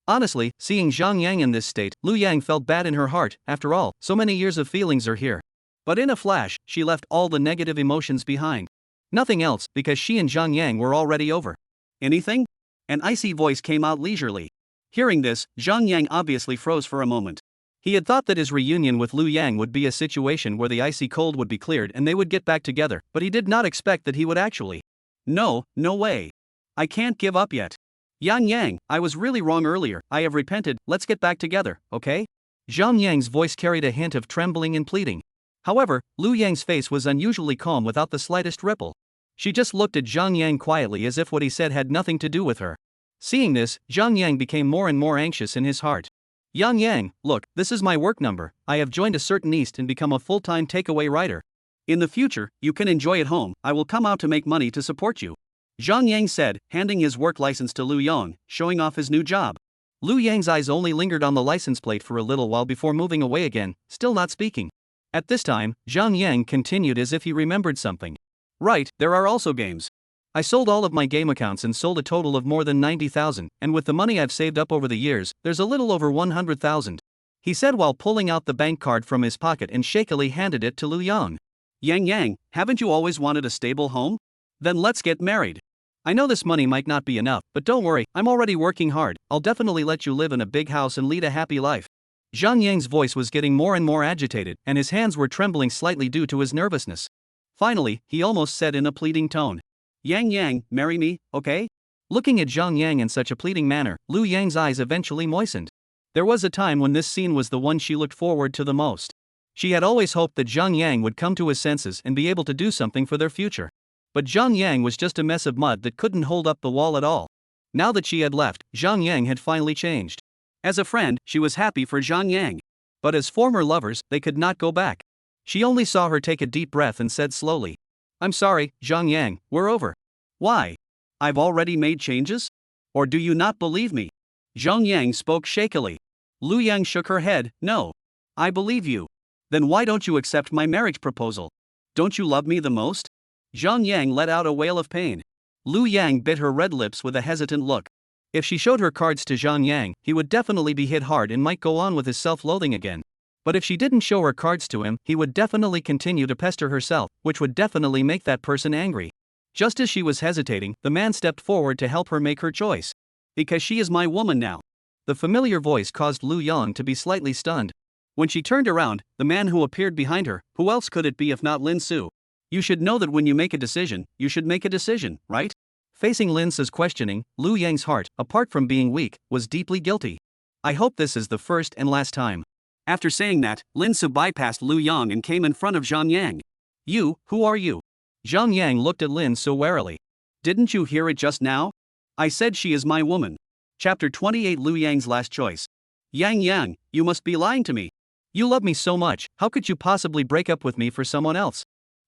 A: Honestly, seeing Zhang Yang in this state, Lu Yang felt bad in her heart. After all, so many years of feelings are here. But in a flash, she left all the negative emotions behind. Nothing else, because she and Zhang Yang were already over. Anything? An icy voice came out leisurely. Hearing this, Zhang Yang obviously froze for a moment. He had thought that his reunion with Lu Yang would be a situation where the icy cold would be cleared and they would get back together, but he did not expect that he would actually. No way. I can't give up yet. Yang, I was really wrong earlier, I have repented, let's get back together, okay? Zhang Yang's voice carried a hint of trembling and pleading. However, Lu Yang's face was unusually calm without the slightest ripple. She just looked at Zhang Yang quietly as if what he said had nothing to do with her. Seeing this, Zhang Yang became more and more anxious in his heart. Yang, look, this is my work number, I have joined a certain East and become a full-time takeaway writer. In the future, you can enjoy at home, I will come out to make money to support you. Zhang Yang said, handing his work license to Lu Yang, showing off his new job. Lu Yang's eyes only lingered on the license plate for a little while before moving away again, still not speaking. At this time, Zhang Yang continued as if he remembered something. Right, there are also games. I sold all of my game accounts and sold a total of more than 90,000, and with the money I've saved up over the years, there's a little over 100,000. He said while pulling out the bank card from his pocket and shakily handed it to Lu Yang. Yang, haven't you always wanted a stable home? Then let's get married. I know this money might not be enough, but don't worry, I'm already working hard, I'll definitely let you live in a big house and lead a happy life. Zhang Yang's voice was getting more and more agitated, and his hands were trembling slightly due to his nervousness. Finally, he almost said in a pleading tone. Yang, marry me, okay? Looking at Zhang Yang in such a pleading manner, Lu Yang's eyes eventually moistened. There was a time when this scene was the one she looked forward to the most. She had always hoped that Zhang Yang would come to his senses and be able to do something for their future. But Zhang Yang was just a mess of mud that couldn't hold up the wall at all. Now that she had left, Zhang Yang had finally changed. As a friend, she was happy for Zhang Yang. But as former lovers, they could not go back. She only saw her take a deep breath and said slowly. I'm sorry, Zhang Yang, we're over. Why? I've already made changes? Or do you not believe me? Zhang Yang spoke shakily. Lu Yang shook her head, no. I believe you. Then why don't you accept my marriage proposal? Don't you love me the most? Zhang Yang let out a wail of pain. Lu Yang bit her red lips with a hesitant look. If she showed her cards to Zhang Yang, he would definitely be hit hard and might go on with his self-loathing again. But if she didn't show her cards to him, he would definitely continue to pester herself, which would definitely make that person angry. Just as she was hesitating, the man stepped forward to help her make her choice. Because she is my woman now. The familiar voice caused Lu Yang to be slightly stunned. When she turned around, the man who appeared behind her, who else could it be if not Lin Su? You should know that when you make a decision, you should make a decision, right? Facing Lin Su's questioning, Lu Yang's heart, apart from being weak, was deeply guilty. I hope this is the first and last time. After saying that, Lin Su bypassed Lu Yang and came in front of Zhang Yang. You, who are you? Zhang Yang looked at Lin Su warily. Didn't you hear it just now? I said she is my woman. Chapter 28 Lu Yang's last choice. Yang, you must be lying to me. You love me so much, how could you possibly break up with me for someone else?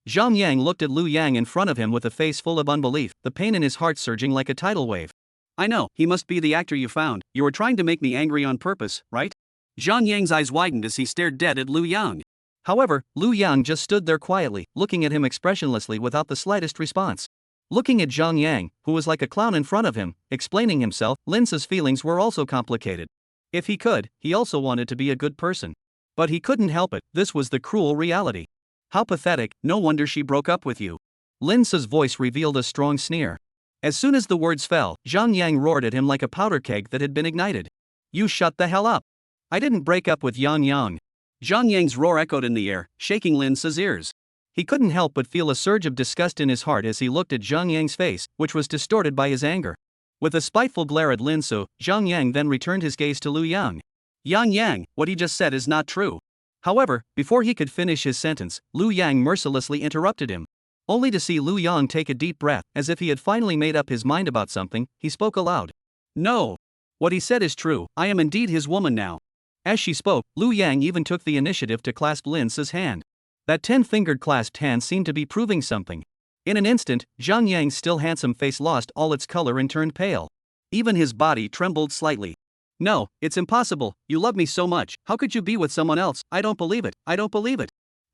A: Zhang Yang looked at Lu Yang in front of him with a face full of unbelief, the pain in his heart surging like a tidal wave. I know, he must be the actor you found. You were trying to make me angry on purpose, right? Zhang Yang's eyes widened as he stared dead at Lu Yang. However, Lu Yang just stood there quietly, looking at him expressionlessly without the slightest response. Looking at Zhang Yang, who was like a clown in front of him, explaining himself, Lin Su's feelings were also complicated. If he could, he also wanted to be a good person. But he couldn't help it, this was the cruel reality. How pathetic, no wonder she broke up with you. Lin Su's voice revealed a strong sneer. As soon as the words fell, Zhang Yang roared at him like a powder keg that had been ignited. You shut the hell up. I didn't break up with Yang. Zhang Yang's roar echoed in the air, shaking Lin Su's ears. He couldn't help but feel a surge of disgust in his heart as he looked at Zhang Yang's face, which was distorted by his anger. With a spiteful glare at Lin Su, Zhang Yang then returned his gaze to Lu Yang. Yang, what he just said is not true. However, before he could finish his sentence, Lu Yang mercilessly interrupted him. Only to see Lu Yang take a deep breath, as if he had finally made up his mind about something, he spoke aloud. No. What he said is true, I am indeed his woman now. As she spoke, Lu Yang even took the initiative to clasp Lin Su's hand. That 10-fingered clasped hand seemed to be proving something. In an instant, Zhang Yang's still handsome face lost all its color and turned pale. Even his body trembled slightly. No, it's impossible, you love me so much, how could you be with someone else? I don't believe it.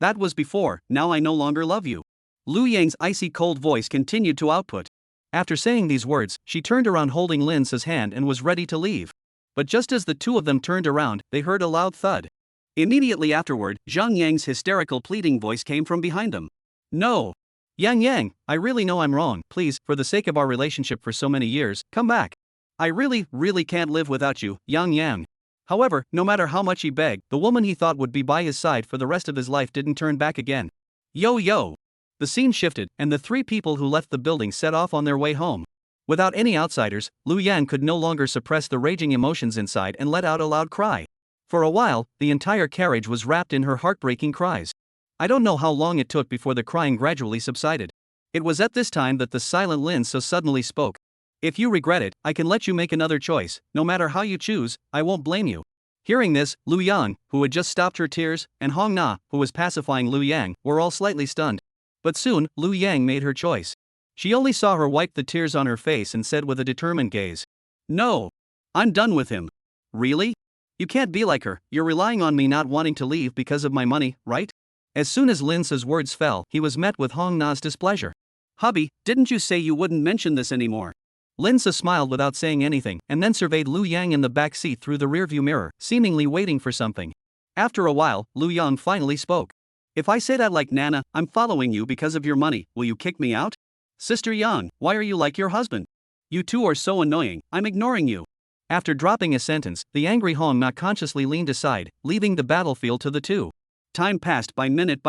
A: That was before, now I no longer love you. Lu Yang's icy cold voice continued to output. After saying these words, she turned around holding Lin Su's hand and was ready to leave. But just as the two of them turned around, they heard a loud thud. Immediately afterward, Zhang Yang's hysterical pleading voice came from behind them. No. Yang, I really know I'm wrong, please, for the sake of our relationship for so many years, come back. I really can't live without you, Yang. However, no matter how much he begged, the woman he thought would be by his side for the rest of his life didn't turn back again. Yo. The scene shifted, and the three people who left the building set off on their way home. Without any outsiders, Lu Yang could no longer suppress the raging emotions inside and let out a loud cry. For a while, the entire carriage was wrapped in her heartbreaking cries. I don't know how long it took before the crying gradually subsided. It was at this time that the silent Lin Su suddenly spoke. If you regret it, I can let you make another choice, no matter how you choose, I won't blame you. Hearing this, Lu Yang, who had just stopped her tears, and Hong Na, who was pacifying Lu Yang, were all slightly stunned. But soon, Lu Yang made her choice. She only saw her wipe the tears on her face and said with a determined gaze. No. I'm done with him. Really? You can't be like her, you're relying on me not wanting to leave because of my money, right? As soon as Lin Su's words fell, he was met with Hong Na's displeasure. Hubby, didn't you say you wouldn't mention this anymore? Lin Su smiled without saying anything, and then surveyed Lu Yang in the back seat through the rearview mirror, seemingly waiting for something. After a while, Lu Yang finally spoke. If I say that like Nana, I'm following you because of your money, will you kick me out? Sister Yang, why are you like your husband? You two are so annoying, I'm ignoring you. After dropping a sentence, the angry Hong Na consciously leaned aside, leaving the battlefield to the two. Time passed by minute.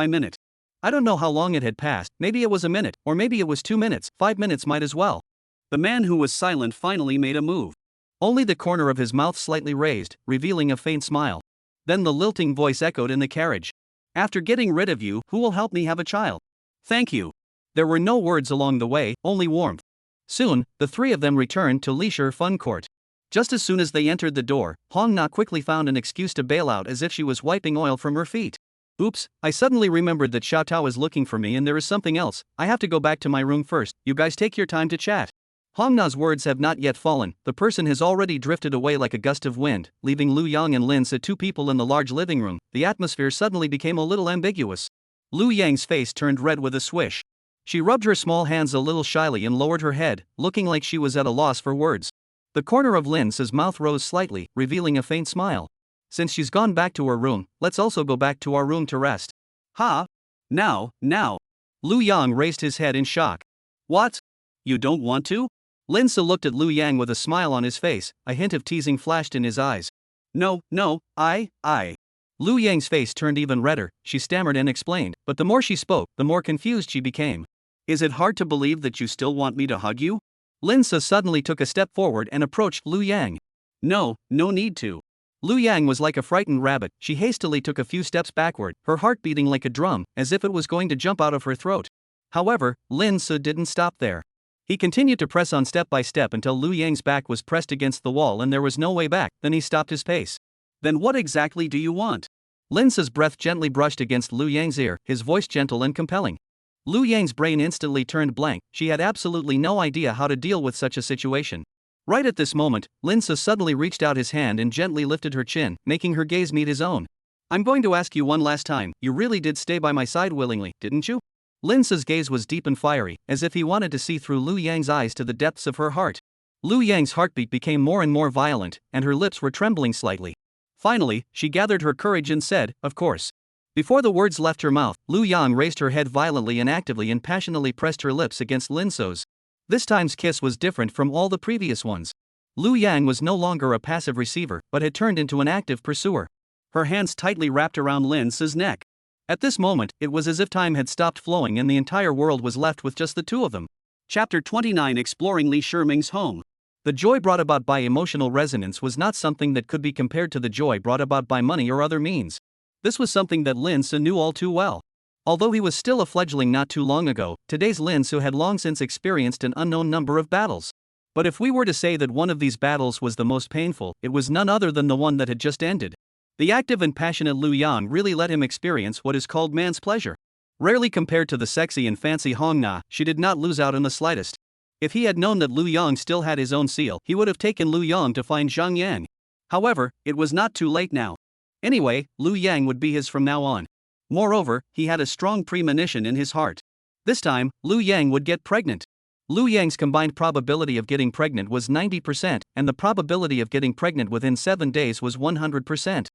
A: I don't know how long it had passed, maybe it was a minute, or maybe it was 2 minutes, 5 minutes might as well. The man who was silent finally made a move. Only the corner of his mouth slightly raised, revealing a faint smile. Then the lilting voice echoed in the carriage. After getting rid of you, who will help me have a child? Thank you. There were no words along the way, only warmth. Soon, the three of them returned to Leisure Fun Court. Just as soon as they entered the door, Hong Na quickly found an excuse to bail out as if she was wiping oil from her feet. Oops, I suddenly remembered that Xiaotao is looking for me and there is something else, I have to go back to my room first, you guys take your time to chat. Hong Na's words have not yet fallen, the person has already drifted away like a gust of wind, leaving Lu Yang and Lin Su two people in the large living room. The atmosphere suddenly became a little ambiguous. Lu Yang's face turned red with a swish. She rubbed her small hands a little shyly and lowered her head, looking like she was at a loss for words. The corner of Lin Su's mouth rose slightly, revealing a faint smile. Since she's gone back to her room, let's also go back to our room to rest. Ha? Now. Lu Yang raised his head in shock. What? You don't want to? Lin Se looked at Liu Yang with a smile on his face, a hint of teasing flashed in his eyes. No, I. Liu Yang's face turned even redder, she stammered and explained, but the more she spoke, the more confused she became. Is it hard to believe that you still want me to hug you? Lin Se suddenly took a step forward and approached Liu Yang. No need to. Liu Yang was like a frightened rabbit, she hastily took a few steps backward, her heart beating like a drum, as if it was going to jump out of her throat. However, Lin Se didn't stop there. He continued to press on step by step until Liu Yang's back was pressed against the wall and there was no way back, then he stopped his pace. Then what exactly do you want? Lin Se's breath gently brushed against Liu Yang's ear, his voice gentle and compelling. Liu Yang's brain instantly turned blank, she had absolutely no idea how to deal with such a situation. Right at this moment, Lin Se suddenly reached out his hand and gently lifted her chin, making her gaze meet his own. I'm going to ask you one last time, you really did stay by my side willingly, didn't you? Lin Se's gaze was deep and fiery, as if he wanted to see through Liu Yang's eyes to the depths of her heart. Liu Yang's heartbeat became more and more violent, and her lips were trembling slightly. Finally, she gathered her courage and said, of course. Before the words left her mouth, Liu Yang raised her head violently and actively and passionately pressed her lips against Lin Se's. This time's kiss was different from all the previous ones. Liu Yang was no longer a passive receiver, but had turned into an active pursuer. Her hands tightly wrapped around Lin Se's neck. At this moment, it was as if time had stopped flowing and the entire world was left with just the two of them. Chapter 29 Exploring Li Shiming's Home. The joy brought about by emotional resonance was not something that could be compared to the joy brought about by money or other means. This was something that Lin Se knew all too well. Although he was still a fledgling not too long ago, today's Lin Se had long since experienced an unknown number of battles. But if we were to say that one of these battles was the most painful, it was none other than the one that had just ended. The active and passionate Liu Yang really let him experience what is called man's pleasure. Rarely compared to the sexy and fancy Hong Na, she did not lose out in the slightest. If he had known that Liu Yang still had his own seal, he would have taken Liu Yang to find Zhang Yang. However, it was not too late now. Anyway, Liu Yang would be his from now on. Moreover, he had a strong premonition in his heart. This time, Liu Yang would get pregnant. Liu Yang's combined probability of getting pregnant was 90%, and the probability of getting pregnant within 7 days was 100%.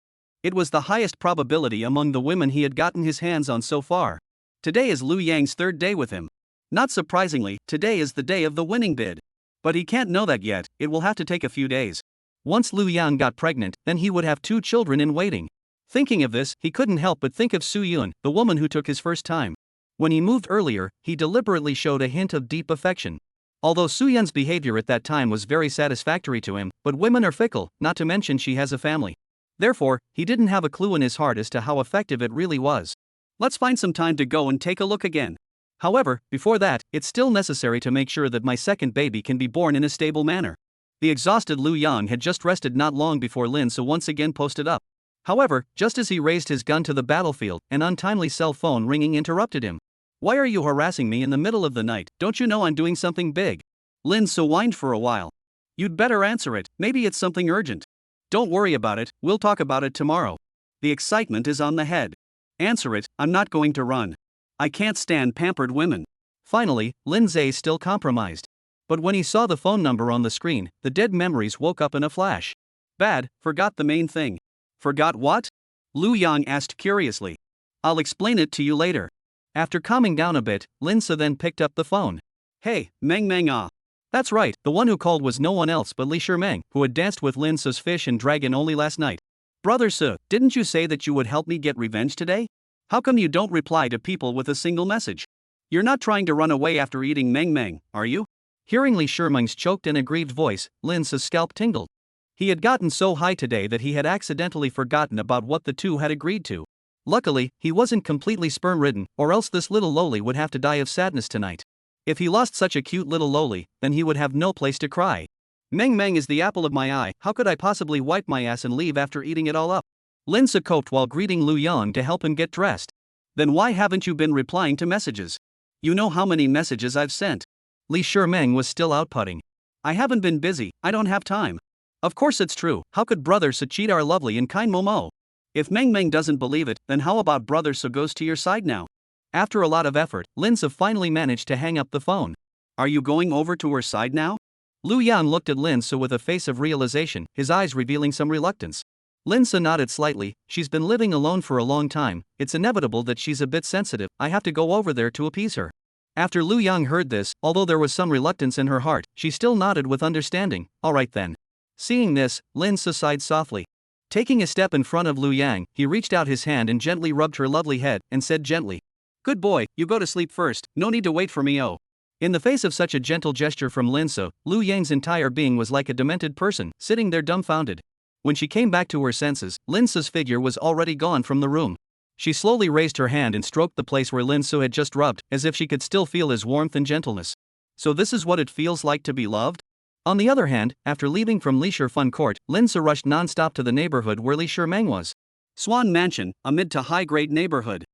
A: It was the highest probability among the women he had gotten his hands on so far. Today is Liu Yang's third day with him. Not surprisingly, today is the day of the winning bid. But he can't know that yet, it will have to take a few days. Once Liu Yang got pregnant, then he would have 2 children in waiting. Thinking of this, he couldn't help but think of Su Yun, the woman who took his first time. When he moved earlier, he deliberately showed a hint of deep affection. Although Su Yun's behavior at that time was very satisfactory to him, but women are fickle, not to mention she has a family. Therefore, he didn't have a clue in his heart as to how effective it really was. Let's find some time to go and take a look again. However, before that, it's still necessary to make sure that my second baby can be born in a stable manner. The exhausted Liu Yang had just rested not long before Lin Se once again posted up. However, just as he raised his gun to the battlefield, an untimely cell phone ringing interrupted him. Why are you harassing me in the middle of the night? Don't you know I'm doing something big? Lin Se whined for a while. You'd better answer it, maybe it's something urgent. Don't worry about it, we'll talk about it tomorrow. The excitement is on the head. Answer it, I'm not going to run. I can't stand pampered women. Finally, Lin Se still compromised. But when he saw the phone number on the screen, the dead memories woke up in a flash. Bad, forgot the main thing. Forgot what? Liu Yang asked curiously. I'll explain it to you later. After calming down a bit, Lin Se then picked up the phone. Hey, Meng ah. That's right, the one who called was no one else but Li Shiming, who had danced with Lin Se's fish and dragon only last night. Brother Se, didn't you say that you would help me get revenge today? How come you don't reply to people with a single message? You're not trying to run away after eating Meng, are you? Hearing Li Shiming's choked and aggrieved voice, Lin Se's scalp tingled. He had gotten so high today that he had accidentally forgotten about what the two had agreed to. Luckily, he wasn't completely sperm-ridden, or else this little loli would have to die of sadness tonight. If he lost such a cute little loli, then he would have no place to cry. Meng is the apple of my eye, how could I possibly wipe my ass and leave after eating it all up? Lin Se coped while greeting Liu Yang to help him get dressed. Then why haven't you been replying to messages? You know how many messages I've sent. Li Shiming was still out putting. I haven't been busy, I don't have time. Of course it's true, how could Brother Se cheat our lovely and kind Momo? If Meng doesn't believe it, then how about Brother Se goes to your side now? After a lot of effort, Lin Se finally managed to hang up the phone. Are you going over to her side now? Liu Yang looked at Lin Se with a face of realization, his eyes revealing some reluctance. Lin Se nodded slightly. She's been living alone for a long time, it's inevitable that she's a bit sensitive, I have to go over there to appease her. After Lu Yang heard this, although there was some reluctance in her heart, she still nodded with understanding. Alright then. Seeing this, Lin Su sighed softly. Taking a step in front of Lu Yang, he reached out his hand and gently rubbed her lovely head, and said gently, "Good boy, you go to sleep first, no need to wait for me, oh." In the face of such a gentle gesture from Lin Su, Lu Yang's entire being was like a demented person, sitting there dumbfounded. When she came back to her senses, Lin Su's figure was already gone from the room. She slowly raised her hand and stroked the place where Lin Su had just rubbed, as if she could still feel his warmth and gentleness. So this is what it feels like to be loved? On the other hand, after leaving from Li Fun Court, Lin Su rushed non-stop to the neighborhood where Li Meng was. Swan Mansion, a mid to high-grade neighborhood.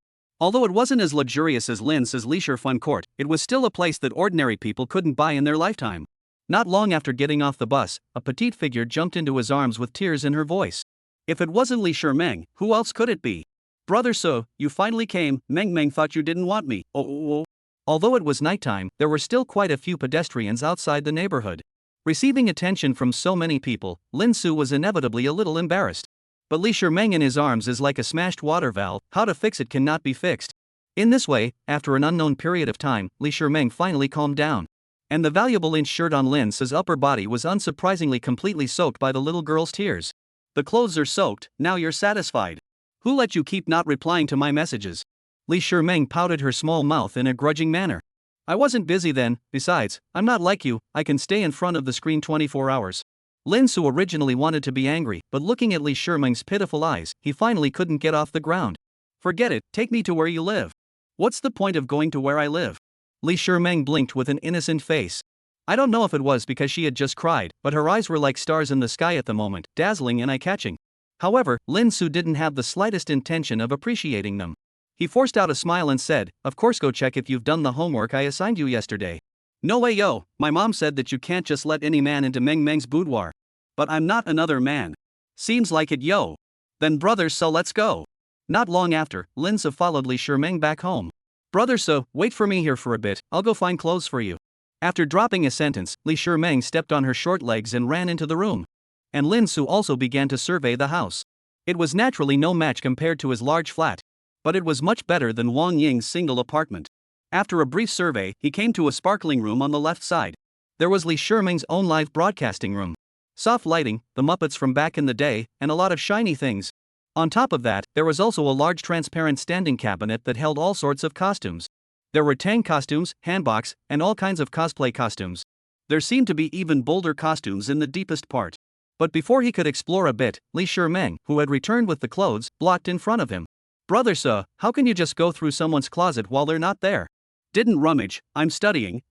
A: Although it wasn't as luxurious as Lin Su's Li Fun Court, it was still a place that ordinary people couldn't buy in their lifetime. Not long after getting off the bus, a petite figure jumped into his arms with tears in her voice. If it wasn't Li Meng, who else could it be? "Brother So, you finally came. Meng thought you didn't want me. Oh. Although it was nighttime, there were still quite a few pedestrians outside the neighborhood. Receiving attention from so many people, Lin Su was inevitably a little embarrassed. But Li Meng in his arms is like a smashed water valve, how to fix it cannot be fixed. In this way, after an unknown period of time, Li Meng finally calmed down. And the valuable inch shirt on Lin Su's upper body was unsurprisingly completely soaked by the little girl's tears. "The clothes are soaked, now you're satisfied. Who let you keep not replying to my messages?" Li Meng pouted her small mouth in a grudging manner. "I wasn't busy then, besides, I'm not like you, I can stay in front of the screen 24 hours. Lin Su originally wanted to be angry, but looking at Li Meng's pitiful eyes, he finally couldn't get off the ground. "Forget it, take me to where you live." "What's the point of going to where I live?" Li Meng blinked with an innocent face. I don't know if it was because she had just cried, but her eyes were like stars in the sky at the moment, dazzling and eye-catching. However, Lin Su didn't have the slightest intention of appreciating them. He forced out a smile and said, "Of course, go check if you've done the homework I assigned you yesterday." "No way, yo, my mom said that you can't just let any man into Meng's boudoir." "But I'm not another man." "Seems like it, yo." "Then brother So, let's go." Not long after, Lin Su followed Li Meng back home. "Brother So, wait for me here for a bit, I'll go find clothes for you." After dropping a sentence, Li Meng stepped on her short legs and ran into the room. And Lin Su also began to survey the house. It was naturally no match compared to his large flat. But it was much better than Wong Ying's single apartment. After a brief survey, he came to a sparkling room on the left side. There was Li Meng's own live broadcasting room. Soft lighting, the Muppets from back in the day, and a lot of shiny things. On top of that, there was also a large transparent standing cabinet that held all sorts of costumes. There were Tang costumes, handbox, and all kinds of cosplay costumes. There seemed to be even bolder costumes in the deepest part. But before he could explore a bit, Li Meng, who had returned with the clothes, blocked in front of him. "Brother So, how can you just go through someone's closet while they're not there?" "Didn't rummage, I'm studying.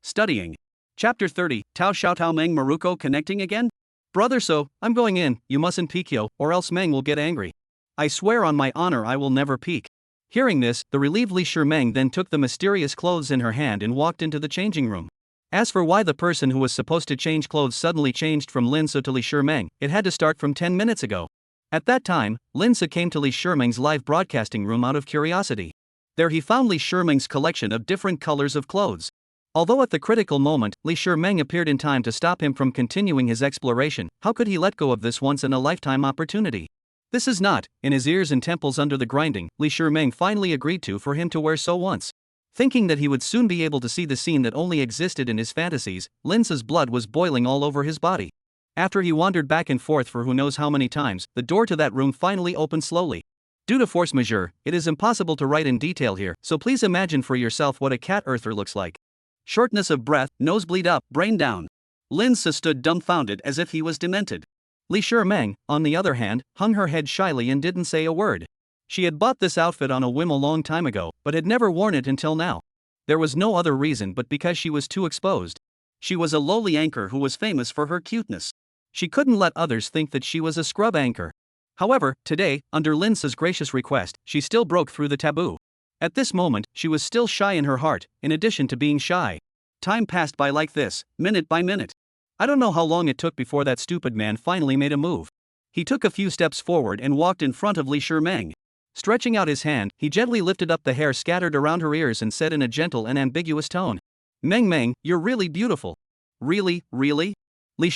A: Chapter 30, Tao Xiaotao Meng Maruko connecting again? "Brother So, I'm going in, you mustn't peek yo, or else Meng will get angry." "I swear on my honor I will never peek." Hearing this, the relieved Li Meng then took the mysterious clothes in her hand and walked into the changing room. As for why the person who was supposed to change clothes suddenly changed from Lin Su to Li Meng, it had to start from 10 minutes ago. At that time, Lin Su came to Li Meng's live broadcasting room out of curiosity. There he found Li Meng's collection of different colors of clothes. Although at the critical moment, Li Meng appeared in time to stop him from continuing his exploration, how could he let go of this once-in-a-lifetime opportunity? This is not, in his ears and temples under the grinding, Li Meng finally agreed for him to wear so once. Thinking that he would soon be able to see the scene that only existed in his fantasies, Lin Su's blood was boiling all over his body. After he wandered back and forth for who knows how many times, the door to that room finally opened slowly. Due to force majeure, it is impossible to write in detail here, so please imagine for yourself what a cat earther looks like. Shortness of breath, nosebleed up, brain down. Lin Su stood dumbfounded as if he was demented. Li Meng, on the other hand, hung her head shyly and didn't say a word. She had bought this outfit on a whim a long time ago, but had never worn it until now. There was no other reason but because she was too exposed. She was a lowly anchor who was famous for her cuteness. She couldn't let others think that she was a scrub anchor. However, today, under Lin Su's gracious request, she still broke through the taboo. At this moment, she was still shy in her heart, in addition to being shy. Time passed by like this, minute by minute. I don't know how long it took before that stupid man finally made a move. He took a few steps forward and walked in front of Li Meng. Stretching out his hand, he gently lifted up the hair scattered around her ears and said in a gentle and ambiguous tone, Meng, you're really beautiful." "Really? Li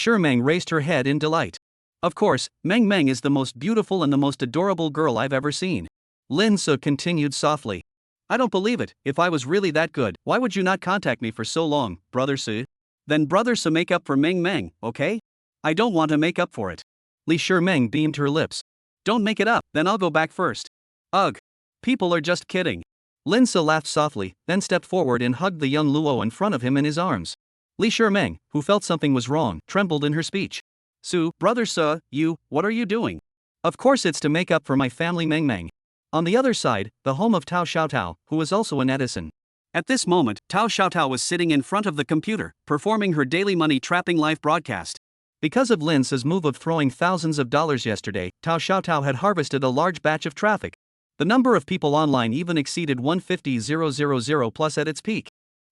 A: Meng raised her head in delight. "Of course, Meng is the most beautiful and the most adorable girl I've ever seen." Lin Su continued softly. I don't believe it. If I was really that good, why would you not contact me for so long, Brother Su? Then Brother Su make up for Meng Meng, okay? I don't want to make up for it. Li Shimeng beamed her lips. Don't make it up, then I'll go back first. Ugh. People are just kidding. Lin Su laughed softly, then stepped forward and hugged the young Luo in front of him in his arms. Li Shimeng, who felt something was wrong, trembled in her speech. Su, Brother Su, what are you doing? Of course it's to make up for my family Meng Meng. On the other side, the home of Tao Xiaotao, who was also a netizen. At this moment, Tao Xiaotao was sitting in front of the computer, performing her daily money-trapping live broadcast. Because of Lin Su's move of throwing thousands of dollars yesterday, Tao Xiaotao had harvested a large batch of traffic. The number of people online even exceeded 150,000 plus at its peak.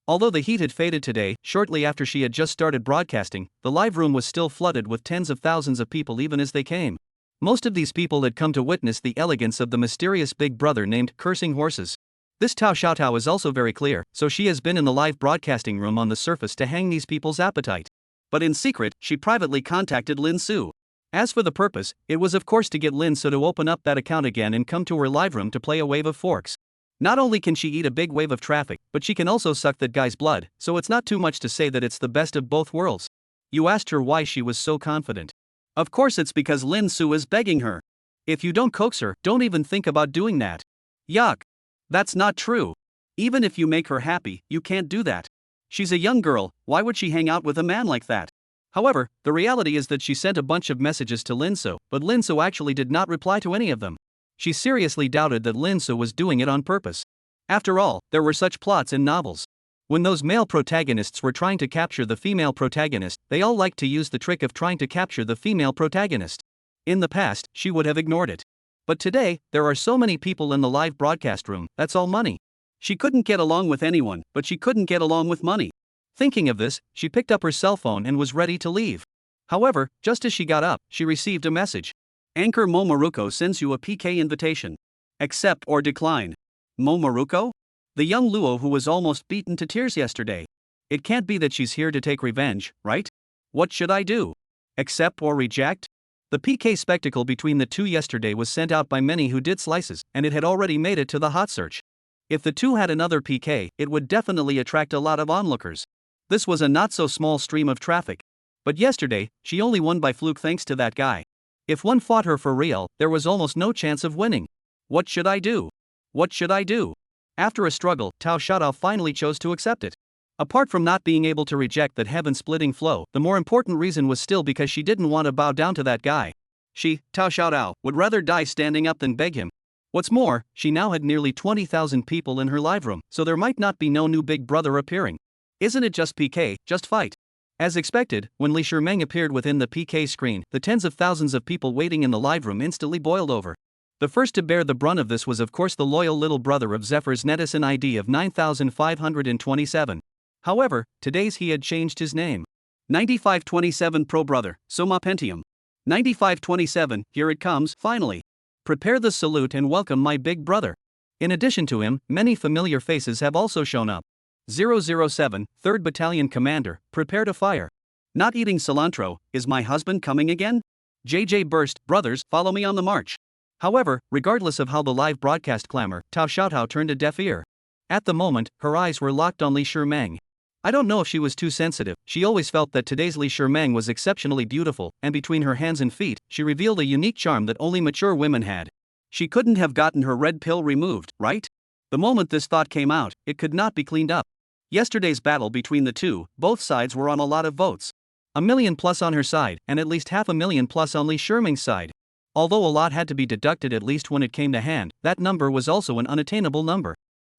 A: Although the heat had faded today, shortly after she had just started broadcasting, the live room was still flooded with tens of thousands of people even as they came. Most of these people had come to witness the elegance of the mysterious big brother named Cursing Horses. This Tao Xiaotao is also very clear, so she has been in the live broadcasting room on the surface to hang these people's appetite. But in secret, she privately contacted Lin Su. As for the purpose, it was of course to get Lin Su to open up that account again and come to her live room to play a wave of forks. Not only can she eat a big wave of traffic, but she can also suck that guy's blood, so it's not too much to say that it's the best of both worlds. You asked her why she was so confident. Of course it's because Lin Su is begging her. If you don't coax her, don't even think about doing that. Yuck. That's not true. Even if you make her happy, you can't do that. She's a young girl, why would she hang out with a man like that? However, the reality is that she sent a bunch of messages to Lin Su, but Lin Su actually did not reply to any of them. She seriously doubted that Lin Su was doing it on purpose. After all, there were such plots in novels. When those male protagonists were trying to capture the female protagonist, they all liked to use the trick of trying to capture the female protagonist. In the past, she would have ignored it. But today, there are so many people in the live broadcast room, that's all money. She couldn't get along with anyone, but she couldn't get along with money. Thinking of this, she picked up her cell phone and was ready to leave. However, just as she got up, she received a message. Anchor Momoruko sends you a PK invitation. Accept or decline. Momoruko? The young Luo who was almost beaten to tears yesterday. It can't be that she's here to take revenge, right? What should I do? Accept or reject? The PK spectacle between the two yesterday was sent out by many who did slices, and it had already made it to the hot search. If the two had another PK, it would definitely attract a lot of onlookers. This was a not-so-small stream of traffic. But yesterday, she only won by fluke thanks to that guy. If one fought her for real, there was almost no chance of winning. What should I do? What should I do? After a struggle, Tao Xiaotao finally chose to accept it. Apart from not being able to reject that heaven-splitting flow, the more important reason was still because she didn't want to bow down to that guy. She, Tao Xiaotao, would rather die standing up than beg him. What's more, she now had nearly 20,000 people in her live room, so there might not be no new big brother appearing. Isn't it just PK, just fight? As expected, when Li Shimeng appeared within the PK screen, the tens of thousands of people waiting in the live room instantly boiled over. The first to bear the brunt of this was of course the loyal little brother of Zephyr's netizen ID of 9527. However, today's he had changed his name. 9527 Pro Brother, Soma Pentium. 9527, here it comes, finally. Prepare the salute and welcome my big brother. In addition to him, many familiar faces have also shown up. 007, 3rd Battalion Commander, prepare to fire. Not eating cilantro, is my husband coming again? JJ Burst, brothers, follow me on the march. However, regardless of how the live broadcast clamor, Tao Xiaotao turned a deaf ear. At the moment, her eyes were locked on Li Shimeng. I don't know if she was too sensitive, she always felt that today's Li Shimeng was exceptionally beautiful, and between her hands and feet, she revealed a unique charm that only mature women had. She couldn't have gotten her red pill removed, right? The moment this thought came out, it could not be cleaned up. Yesterday's battle between the two, both sides were on a lot of votes. 1 million plus on her side, and at least 500,000 plus on Li Shimeng's side. Although a lot had to be deducted at least when it came to hand, that number was also an unattainable number.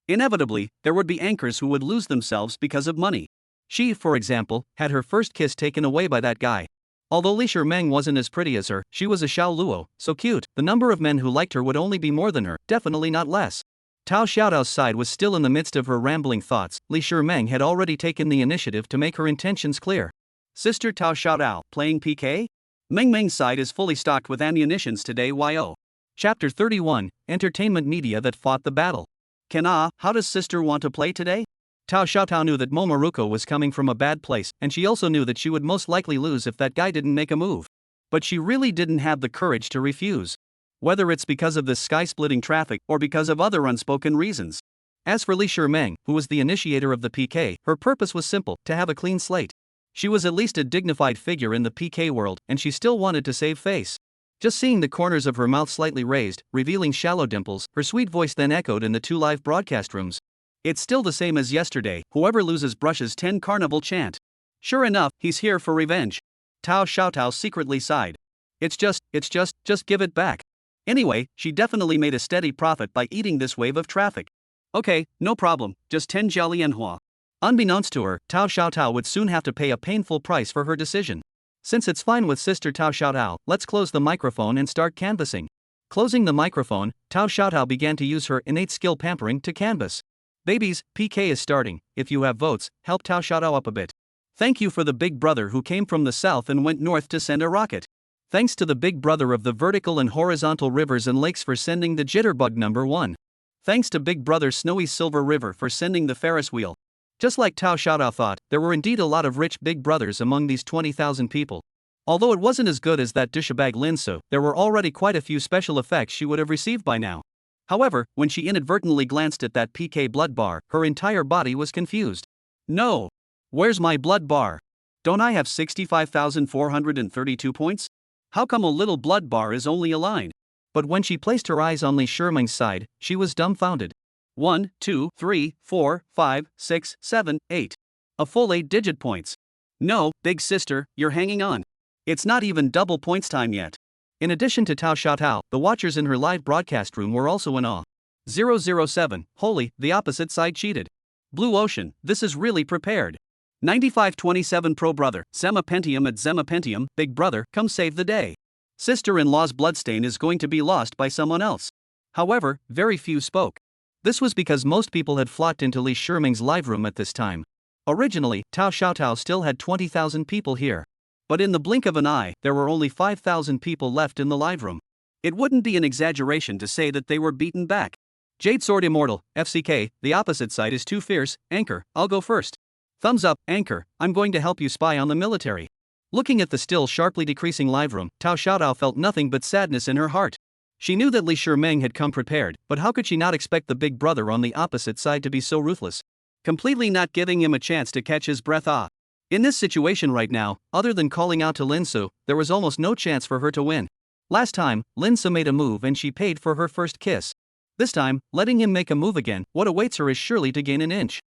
A: Inevitably, there would be anchors who would lose themselves because of money. She, for example, had her first kiss taken away by that guy. Although Li Shimeng wasn't as pretty as her, she was a Xiao Luo, so cute, the number of men who liked her would only be more than her, definitely not less. Tao Xiaotao's side was still in the midst of her rambling thoughts. Li Shimeng had already taken the initiative to make her intentions clear. Sister Tao Xiaotao, playing PK? Meng Meng's side is fully stocked with ammunitions today. Yo. Chapter 31, Entertainment Media that fought the battle. How does sister want to play today? Tao Xiaotao knew that Momoruko was coming from a bad place, and she also knew that she would most likely lose if that guy didn't make a move. But she really didn't have the courage to refuse. Whether it's because of this sky-splitting traffic or because of other unspoken reasons. As for Li Shimeng, who was the initiator of the PK, her purpose was simple, to have a clean slate. She was at least a dignified figure in the PK world, and she still wanted to save face. Just seeing the corners of her mouth slightly raised, revealing shallow dimples, her sweet voice then echoed in the 2 live broadcast rooms. It's still the same as yesterday, whoever loses brushes 10 carnival chant. Sure enough, he's here for revenge. Tao Xiaotao secretly sighed. Just give it back. Anyway, she definitely made a steady profit by eating this wave of traffic. Okay, no problem, just 10 jolly manhwa. Unbeknownst to her, Tao Xiaotao would soon have to pay a painful price for her decision. Since it's fine with sister Tao Xiaotao, let's close the microphone and start canvassing. Closing the microphone, Tao Xiaotao began to use her innate skill pampering to canvass. Babies, PK is starting. If you have votes, help Tao Xiaotao up a bit. Thank you for the big brother who came from the south and went north to send a rocket. Thanks to the big brother of the vertical and horizontal rivers and lakes for sending the jitterbug number 1. Thanks to big brother Snowy Silver River for sending the Ferris wheel. Just like Tao Xiaotao thought, there were indeed a lot of rich big brothers among these 20,000 people. Although it wasn't as good as that douchebag Linsu, there were already quite a few special effects she would have received by now. However, when she inadvertently glanced at that PK blood bar, her entire body was confused. No! Where's my blood bar? Don't I have 65,432 points? How come a little blood bar is only a line? But when she placed her eyes on Li Shimeng's side, she was dumbfounded. 1, 2, 3, 4, 5, 6, 7, 8. A full 8-digit points. No, big sister, you're hanging on. It's not even double points time yet. In addition to Tao Xiaotao, the watchers in her live broadcast room were also in awe. 007, holy, the opposite side cheated. Blue Ocean, this is really prepared. 9527 Pro Brother, Zema Pentium at Zema Pentium, Big Brother, come save the day. Sister-in-law's bloodstain is going to be lost by someone else. However, very few spoke. This was because most people had flocked into Li Shimeng's live room at this time. Originally, Tao Xiaotao still had 20,000 people here. But in the blink of an eye, there were only 5,000 people left in the live room. It wouldn't be an exaggeration to say that they were beaten back. Jade Sword Immortal, FCK, the opposite side is too fierce, Anchor, I'll go first. Thumbs up, Anchor, I'm going to help you spy on the military. Looking at the still sharply decreasing live room, Tao Xiaotao felt nothing but sadness in her heart. She knew that Li Shimeng had come prepared, but how could she not expect the big brother on the opposite side to be so ruthless? Completely not giving him a chance to catch his breath. In this situation right now, other than calling out to Linsu, there was almost no chance for her to win. Last time, Linsu made a move and she paid for her first kiss. This time, letting him make a move again, what awaits her is surely to gain an inch.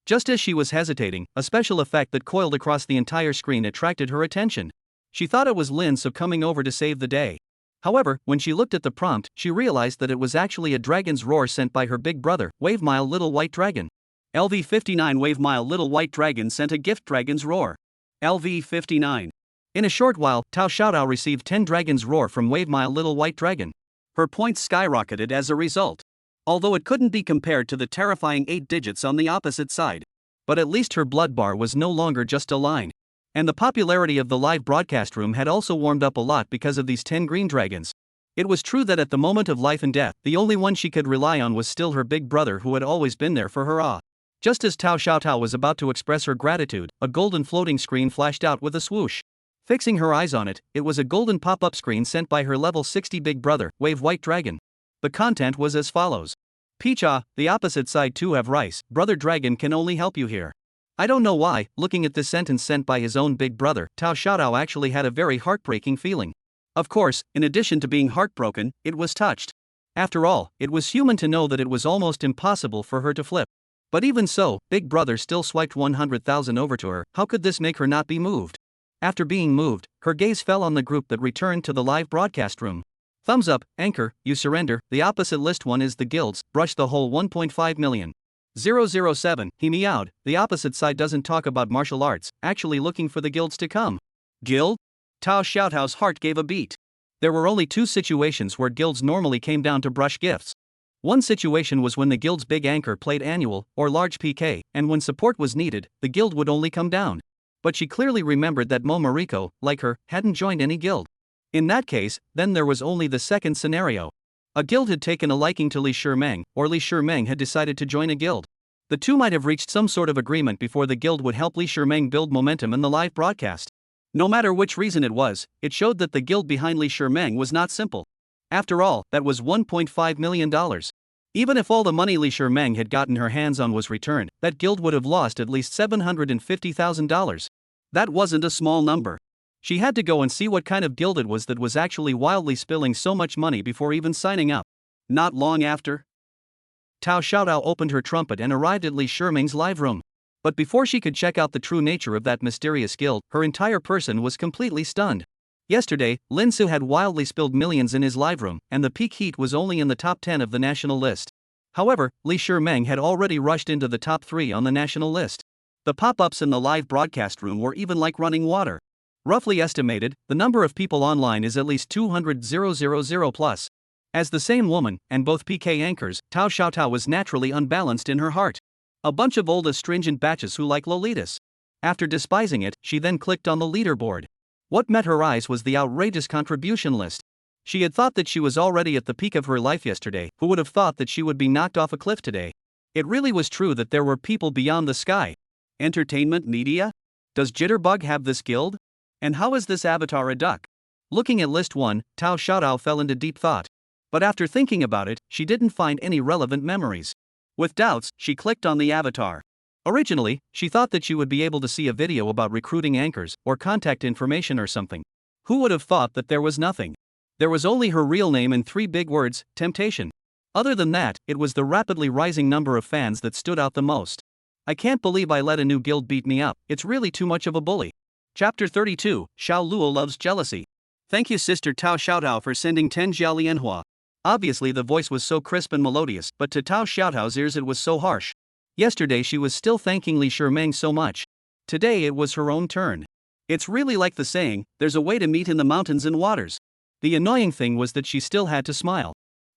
A: Just as she was hesitating, a special effect that coiled across the entire screen attracted her attention. She thought it was Linsu coming over to save the day. However, when she looked at the prompt, she realized that it was actually a dragon's roar sent by her big brother, Wavemile Little White Dragon. LV59 Wavemile Little White Dragon sent a gift dragon's roar. LV59. In a short while, Tao Xiaotao received 10 dragon's roar from Wavemile Little White Dragon. Her points skyrocketed as a result. Although it couldn't be compared to the terrifying 8 digits on the opposite side. But at least her blood bar was no longer just a line. And the popularity of the live broadcast room had also warmed up a lot because of these 10 green dragons. It was true that at the moment of life and death, the only one she could rely on was still her big brother who had always been there for her. Just as Tao Xiaotao was about to express her gratitude, a golden floating screen flashed out with a swoosh. Fixing her eyes on it, it was a golden pop-up screen sent by her level 60 big brother, Wave White Dragon. The content was as follows. Picha, the opposite side too have rice, brother dragon can only help you here. I don't know why, looking at this sentence sent by his own big brother, Tao Xiaotao actually had a very heartbreaking feeling. Of course, in addition to being heartbroken, it was touched. After all, it was human to know that it was almost impossible for her to flip. But even so, big brother still swiped 100,000 over to her. How could this make her not be moved? After being moved, her gaze fell on the group that returned to the live broadcast room. Thumbs up, Anchor, you surrender, the opposite list one is the guilds, brush the whole 1.5 million. 007, he meowed, the opposite side doesn't talk about martial arts, actually looking for the guilds to come. Guild? Tao Xiaotao's heart gave a beat. There were only 2 situations where guilds normally came down to brush gifts. One situation was when the guild's big anchor played annual, or large PK, and when support was needed, the guild would only come down. But she clearly remembered that Momoriko, like her, hadn't joined any guild. In that case, then there was only the second scenario. A guild had taken a liking to Li Shimeng, or Li Shimeng had decided to join a guild. The two might have reached some sort of agreement before the guild would help Li Shimeng build momentum in the live broadcast. No matter which reason it was, it showed that the guild behind Li Shimeng was not simple. After all, that was $1.5 million. Even if all the money Li Shimeng had gotten her hands on was returned, that guild would have lost at least $750,000. That wasn't a small number. She had to go and see what kind of guild it was that was actually wildly spilling so much money before even signing up. Not long after, Tao Xiaotao opened her trumpet and arrived at Li Shimeng's live room. But before she could check out the true nature of that mysterious guild, her entire person was completely stunned. Yesterday, Lin Su had wildly spilled millions in his live room, and the peak heat was only in the top 10 of the national list. However, Li Shimeng had already rushed into the top 3 on the national list. The pop-ups in the live broadcast room were even like running water. Roughly estimated, the number of people online is at least 200,000 plus. As the same woman, and both PK anchors, Tao Xiaotao was naturally unbalanced in her heart. A bunch of old astringent batches who like lolitas. After despising it, she then clicked on the leaderboard. What met her eyes was the outrageous contribution list. She had thought that she was already at the peak of her life yesterday. Who would have thought that she would be knocked off a cliff today? It really was true that there were people beyond the sky. Entertainment media? Does Jitterbug have this guild? And how is this avatar a duck? Looking at list 1, Tao Xiaotao fell into deep thought. But after thinking about it, she didn't find any relevant memories. With doubts, she clicked on the avatar. Originally, she thought that she would be able to see a video about recruiting anchors, or contact information or something. Who would have thought that there was nothing? There was only her real name and 3 big words, temptation. Other than that, it was the rapidly rising number of fans that stood out the most. I can't believe I let a new guild beat me up. It's really too much of a bully. Chapter 32, Xiao Luo loves jealousy. Thank you Sister Tao Xiaotao for sending 10 jiali manhwa. Obviously the voice was so crisp and melodious, but to Tao Xiaotao's ears it was so harsh. Yesterday she was still thanking Li Shimeng so much. Today it was her own turn. It's really like the saying, there's a way to meet in the mountains and waters. The annoying thing was that she still had to smile.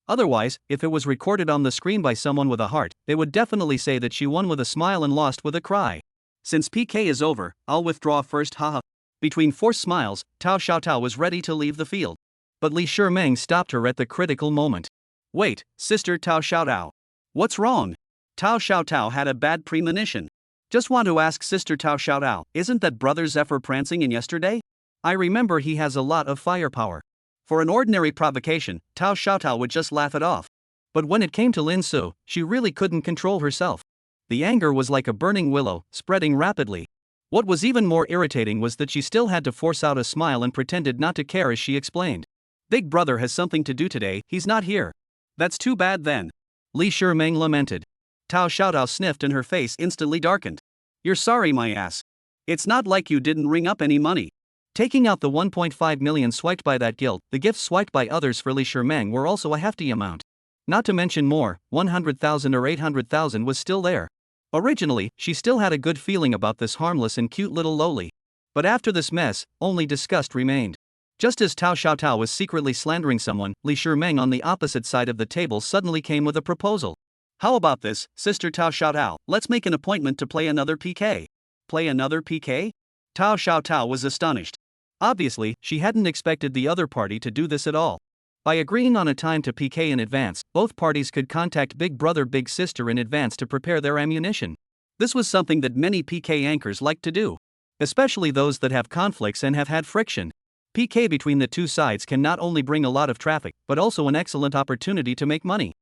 A: Otherwise, if it was recorded on the screen by someone with a heart, they would definitely say that she won with a smile and lost with a cry. Since PK is over, I'll withdraw first, haha. Between forced smiles, Tao Xiaotao was ready to leave the field. But Li Shimeng stopped her at the critical moment. Wait, Sister Tao Xiaotao. What's wrong? Tao Xiaotao had a bad premonition. Just want to ask Sister Tao Xiaotao, isn't that Brother Zephyr prancing in yesterday? I remember he has a lot of firepower. For an ordinary provocation, Tao Xiaotao would just laugh it off. But when it came to Lin Su, she really couldn't control herself. The anger was like a burning willow, spreading rapidly. What was even more irritating was that she still had to force out a smile and pretended not to care as she explained. Big brother has something to do today, he's not here. That's too bad then. Li Shimeng lamented. Tao Xiaotao sniffed and her face instantly darkened. You're sorry my ass. It's not like you didn't ring up any money. Taking out the 1.5 million swiped by that guild, the gifts swiped by others for Li Shimeng were also a hefty amount. Not to mention more, 100,000 or 800,000 was still there. Originally, she still had a good feeling about this harmless and cute little loli. But after this mess, only disgust remained. Just as Tao Xiaotao was secretly slandering someone, Li Shimeng on the opposite side of the table suddenly came with a proposal. How about this, Sister Tao Xiaotao, let's make an appointment to play another PK. Play another PK? Tao Xiaotao was astonished. Obviously, she hadn't expected the other party to do this at all. By agreeing on a time to PK in advance, both parties could contact Big Brother Big Sister in advance to prepare their ammunition. This was something that many PK anchors like to do. Especially those that have conflicts and have had friction. PK between the two sides can not only bring a lot of traffic, but also an excellent opportunity to make money.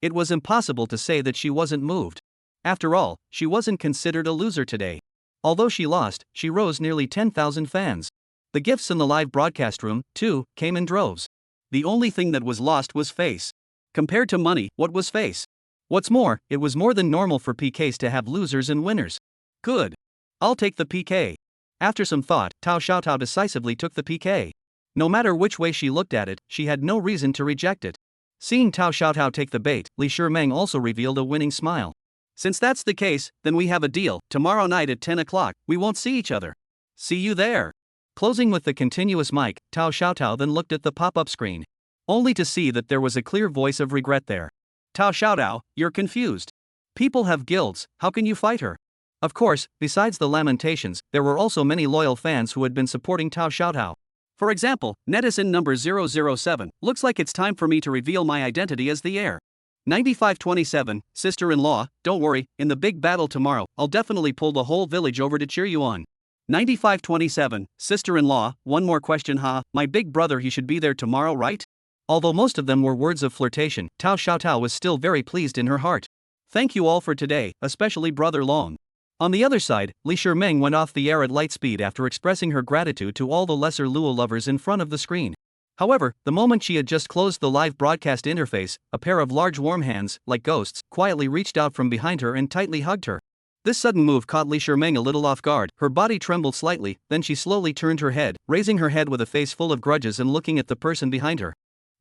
A: It was impossible to say that she wasn't moved. After all, she wasn't considered a loser today. Although she lost, she rose nearly 10,000 fans. The gifts in the live broadcast room, too, came in droves. The only thing that was lost was face. Compared to money, what was face? What's more, it was more than normal for PKs to have losers and winners. Good. I'll take the PK. After some thought, Tao Xiaotao decisively took the PK. No matter which way she looked at it, she had no reason to reject it. Seeing Tao Xiaotao take the bait, Li Shimeng also revealed a winning smile. Since that's the case, then we have a deal. Tomorrow night at 10 o'clock, we won't see each other. See you there. Closing with the continuous mic, Tao Xiaotao then looked at the pop-up screen. Only to see that there was a clear voice of regret there. Tao Xiaotao, you're confused. People have guilds, how can you fight her? Of course, besides the lamentations, there were also many loyal fans who had been supporting Tao Xiaotao. For example, netizen number 007, looks like it's time for me to reveal my identity as the heir. 9527, sister-in-law, don't worry, in the big battle tomorrow, I'll definitely pull the whole village over to cheer you on. 9527, sister-in-law, one more question my big brother he should be there tomorrow right? Although most of them were words of flirtation, Tao Xiaotao was still very pleased in her heart. Thank you all for today, especially Brother Long. On the other side, Li Shimeng went off the air at light speed after expressing her gratitude to all the lesser Luo lovers in front of the screen. However, the moment she had just closed the live broadcast interface, a pair of large warm hands, like ghosts, quietly reached out from behind her and tightly hugged her. This sudden move caught Li Shimeng a little off guard. Her body trembled slightly, then she slowly turned her head, raising her head with a face full of grudges and looking at the person behind her.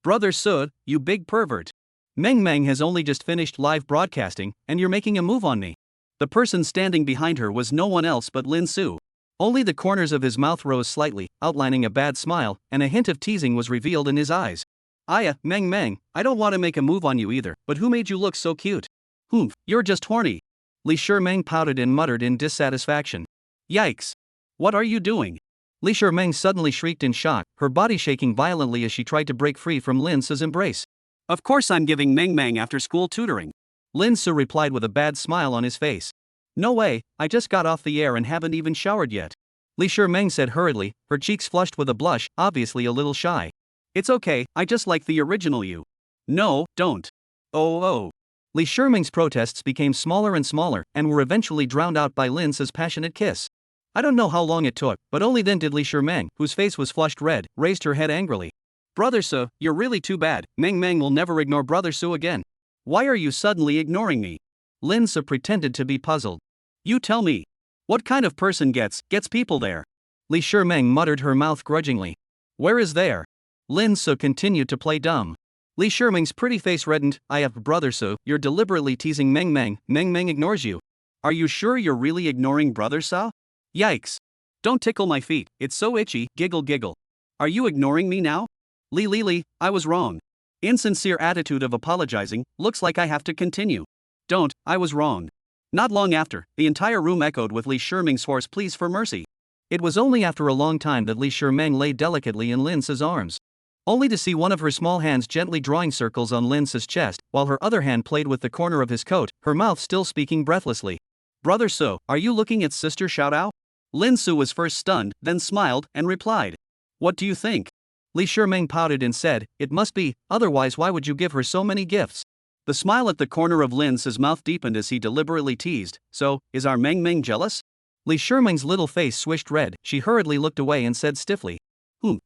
A: Brother Sud, you big pervert. Meng has only just finished live broadcasting, and you're making a move on me. The person standing behind her was no one else but Lin Su. Only the corners of his mouth rose slightly, outlining a bad smile, and a hint of teasing was revealed in his eyes. Meng, I don't want to make a move on you either, but who made you look so cute? You're just horny. Li Shimeng pouted and muttered in dissatisfaction. Yikes! What are you doing? Li Shimeng suddenly shrieked in shock, her body shaking violently as she tried to break free from Lin Su's embrace. Of course I'm giving Meng after-school tutoring. Lin Su replied with a bad smile on his face. No way, I just got off the air and haven't even showered yet. Li Shimeng said hurriedly, her cheeks flushed with a blush, obviously a little shy. It's okay, I just like the original you. No, don't. Oh. Li Shimeng's protests became smaller and smaller, and were eventually drowned out by Lin Su's passionate kiss. I don't know how long it took, but only then did Li Shimeng, whose face was flushed red, raised her head angrily. Brother Su, you're really too bad. Meng will never ignore Brother Su again. Why are you suddenly ignoring me? Lin Su pretended to be puzzled. You tell me. What kind of person gets people there? Li Shimeng muttered, her mouth grudgingly. Where is there? Lin Su continued to play dumb. Li Shimeng's pretty face reddened. Brother Su, you're deliberately teasing Meng. Meng ignores you. Are you sure you're really ignoring Brother Su? Yikes. Don't tickle my feet, it's so itchy, giggle. Are you ignoring me now? Li, I was wrong. Insincere attitude of apologizing, looks like I have to continue. Don't, I was wrong. Not long after, the entire room echoed with Li Shimeng's hoarse pleas for mercy. It was only after a long time that Li Shimeng lay delicately in Lin Su's arms. Only to see one of her small hands gently drawing circles on Lin Su's chest, while her other hand played with the corner of his coat, her mouth still speaking breathlessly. Brother Su, are you looking at Sister Xiaotao? Lin Su was first stunned, then smiled, and replied. What do you think? Li Shimeng pouted and said, it must be, otherwise why would you give her so many gifts? The smile at the corner of Lin Su's mouth deepened as he deliberately teased, so, is our Meng jealous? Li Shimeng's little face swished red, she hurriedly looked away and said stiffly.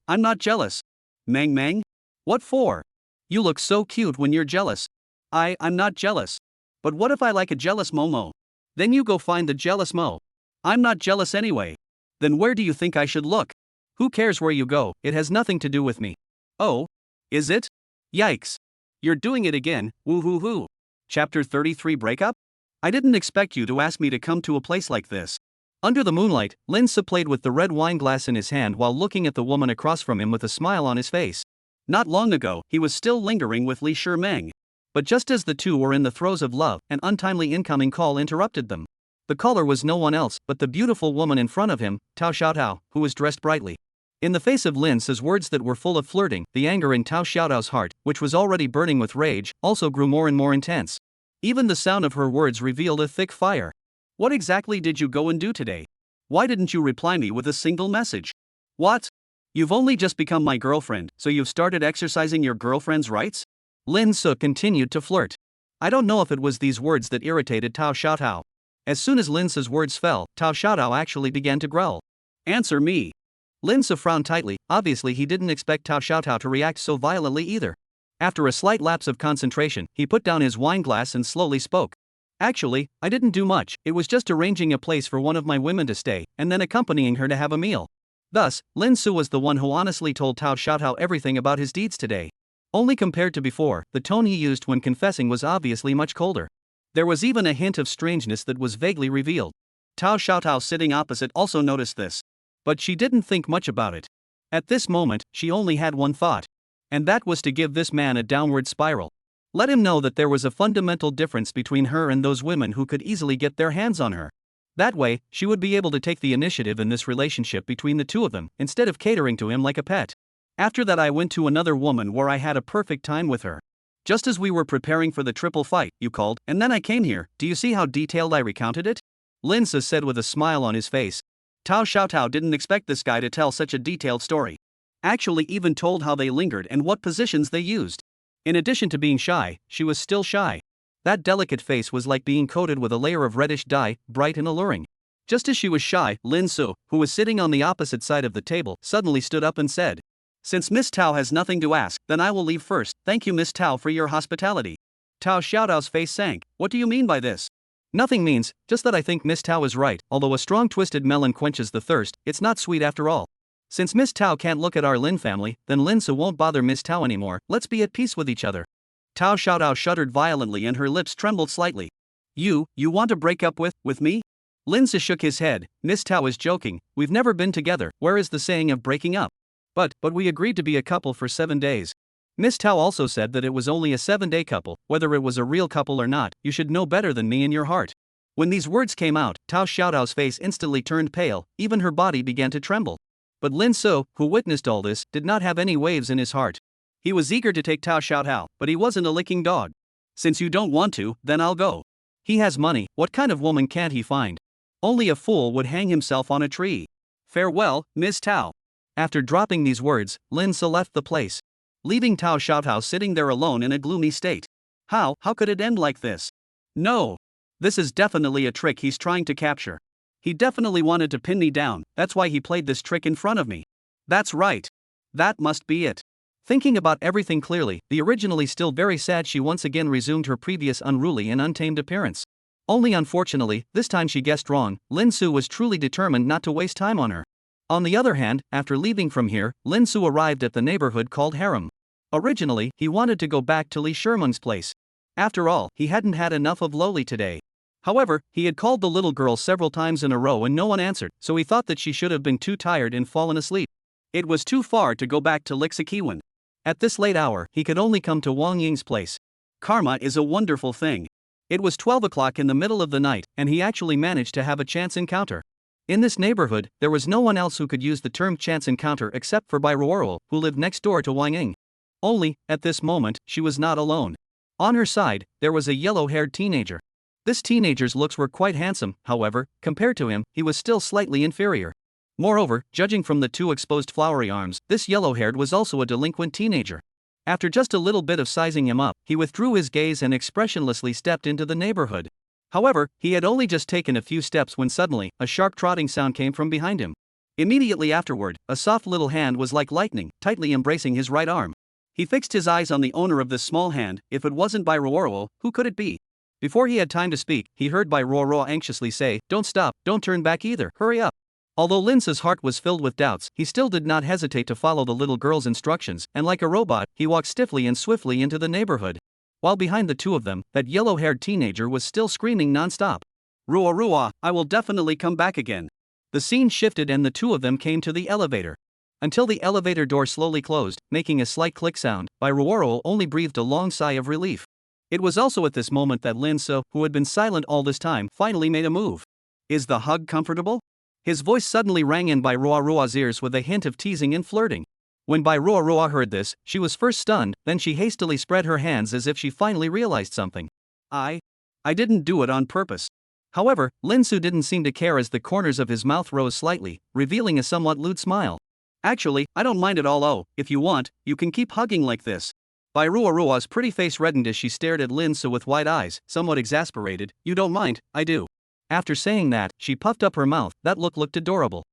A: I'm not jealous. Meng? What for? You look so cute when you're jealous. I'm not jealous. But what if I like a jealous Momo? Then you go find the jealous Mo. I'm not jealous anyway. Then where do you think I should look? Who cares where you go, it has nothing to do with me. Oh? Is it? Yikes. You're doing it again, woo-hoo-hoo. Chapter 33 Breakup? I didn't expect you to ask me to come to a place like this. Under the moonlight, Lin Su played with the red wine glass in his hand while looking at the woman across from him with a smile on his face. Not long ago, he was still lingering with Li Shimeng. But just as the two were in the throes of love, an untimely incoming call interrupted them. The caller was no one else but the beautiful woman in front of him, Tao Xiaotao, who was dressed brightly. In the face of Lin Su's words that were full of flirting, the anger in Tao Xiaotao's heart, which was already burning with rage, also grew more and more intense. Even the sound of her words revealed a thick fire. What exactly did you go and do today? Why didn't you reply me with a single message? What? You've only just become my girlfriend, so you've started exercising your girlfriend's rights? Lin Su continued to flirt. I don't know if it was these words that irritated Tao Xiaotao. As soon as Lin Su's words fell, Tao Xiaotao actually began to growl. Answer me. Lin Su frowned tightly, obviously he didn't expect Tao Xiaotao to react so violently either. After a slight lapse of concentration, he put down his wine glass and slowly spoke. Actually, I didn't do much, it was just arranging a place for one of my women to stay, and then accompanying her to have a meal. Thus, Lin Su was the one who honestly told Tao Xiaotao everything about his deeds today. Only compared to before, the tone he used when confessing was obviously much colder. There was even a hint of strangeness that was vaguely revealed. Tao Xiaotao sitting opposite also noticed this. But she didn't think much about it. At this moment, she only had one thought. And that was to give this man a downward spiral. Let him know that there was a fundamental difference between her and those women who could easily get their hands on her. That way, she would be able to take the initiative in this relationship between the two of them, instead of catering to him like a pet. After that I went to another woman where I had a perfect time with her. Just as we were preparing for the triple fight, you called, and then I came here. Do you see how detailed I recounted it? Lin Su said with a smile on his face. Tao Xiaotao didn't expect this guy to tell such a detailed story. Actually even told how they lingered and what positions they used. In addition to being shy, she was still shy. That delicate face was like being coated with a layer of reddish dye, bright and alluring. Just as she was shy, Lin Su, who was sitting on the opposite side of the table, suddenly stood up and said, "Since Miss Tao has nothing to ask, then I will leave first. Thank you, Miss Tao, for your hospitality." Tao Xiaotao's face sank. "What do you mean by this?" "Nothing means, just that I think Miss Tao is right. Although a strong twisted melon quenches the thirst, it's not sweet after all. Since Miss Tao can't look at our Lin family, then Lin Su won't bother Miss Tao anymore. Let's be at peace with each other." Tao Xiaotao shuddered violently and her lips trembled slightly. You want to break up with me?" Lin Su shook his head. "Miss Tao is joking. We've never been together. Where is the saying of breaking up? But we agreed to be a couple for 7 days. Miss Tao also said that it was only a 7-day couple. Whether it was a real couple or not, you should know better than me in your heart." When these words came out, Tao Xiaotao's face instantly turned pale, even her body began to tremble. But Lin Su, who witnessed all this, did not have any waves in his heart. He was eager to take Tao Xiaotao, but he wasn't a licking dog. "Since you don't want to, then I'll go. He has money, what kind of woman can't he find? Only a fool would hang himself on a tree. Farewell, Miss Tao." After dropping these words, Lin Su left the place, leaving Tao Xiaotao sitting there alone in a gloomy state. How could it end like this? No. This is definitely a trick he's trying to capture. He definitely wanted to pin me down, that's why he played this trick in front of me. That's right. That must be it. Thinking about everything clearly, the originally still very sad she once again resumed her previous unruly and untamed appearance. Only unfortunately, this time she guessed wrong. Lin Su was truly determined not to waste time on her. On the other hand, after leaving from here, Lin Su arrived at the neighborhood called Harem. Originally, he wanted to go back to Li Sherman's place. After all, he hadn't had enough of Loli today. However, he had called the little girl several times in a row and no one answered, so he thought that she should have been too tired and fallen asleep. It was too far to go back to Lixikiwan. At this late hour, he could only come to Wong Ying's place. Karma is a wonderful thing. It was 12 o'clock in the middle of the night, and he actually managed to have a chance encounter. In this neighborhood, there was no one else who could use the term chance encounter except for By Roaro, who lived next door to Wong Ying. Only, at this moment, she was not alone. On her side, there was a yellow-haired teenager. This teenager's looks were quite handsome, however, compared to him, he was still slightly inferior. Moreover, judging from the 2 exposed flowery arms, this yellow-haired was also a delinquent teenager. After just a little bit of sizing him up, he withdrew his gaze and expressionlessly stepped into the neighborhood. However, he had only just taken a few steps when suddenly, a sharp trotting sound came from behind him. Immediately afterward, a soft little hand was like lightning, tightly embracing his right arm. He fixed his eyes on the owner of this small hand. If it wasn't By Roaro, who could it be? Before he had time to speak, he heard By Roaro anxiously say, "Don't stop, don't turn back either, hurry up." Although Lin Su's heart was filled with doubts, he still did not hesitate to follow the little girl's instructions, and like a robot, he walked stiffly and swiftly into the neighborhood. While behind the 2 of them, that yellow-haired teenager was still screaming non-stop. "Roaro, I will definitely come back again." The scene shifted and the 2 of them came to the elevator. Until the elevator door slowly closed, making a slight click sound, By Roaro only breathed a long sigh of relief. It was also at this moment that Lin Su, who had been silent all this time, finally made a move. "Is the hug comfortable?" His voice suddenly rang in By Roaro's ears with a hint of teasing and flirting. When By Roaro heard this, she was first stunned, then she hastily spread her hands as if she finally realized something. I didn't do it on purpose." However, Lin Su didn't seem to care as the corners of his mouth rose slightly, revealing a somewhat lewd smile. "Actually, I don't mind at all. Oh, if you want, you can keep hugging like this." By Roaro's pretty face reddened as she stared at Lin Su with wide eyes, somewhat exasperated. "You don't mind, I do." After saying that, she puffed up her mouth. That looked adorable.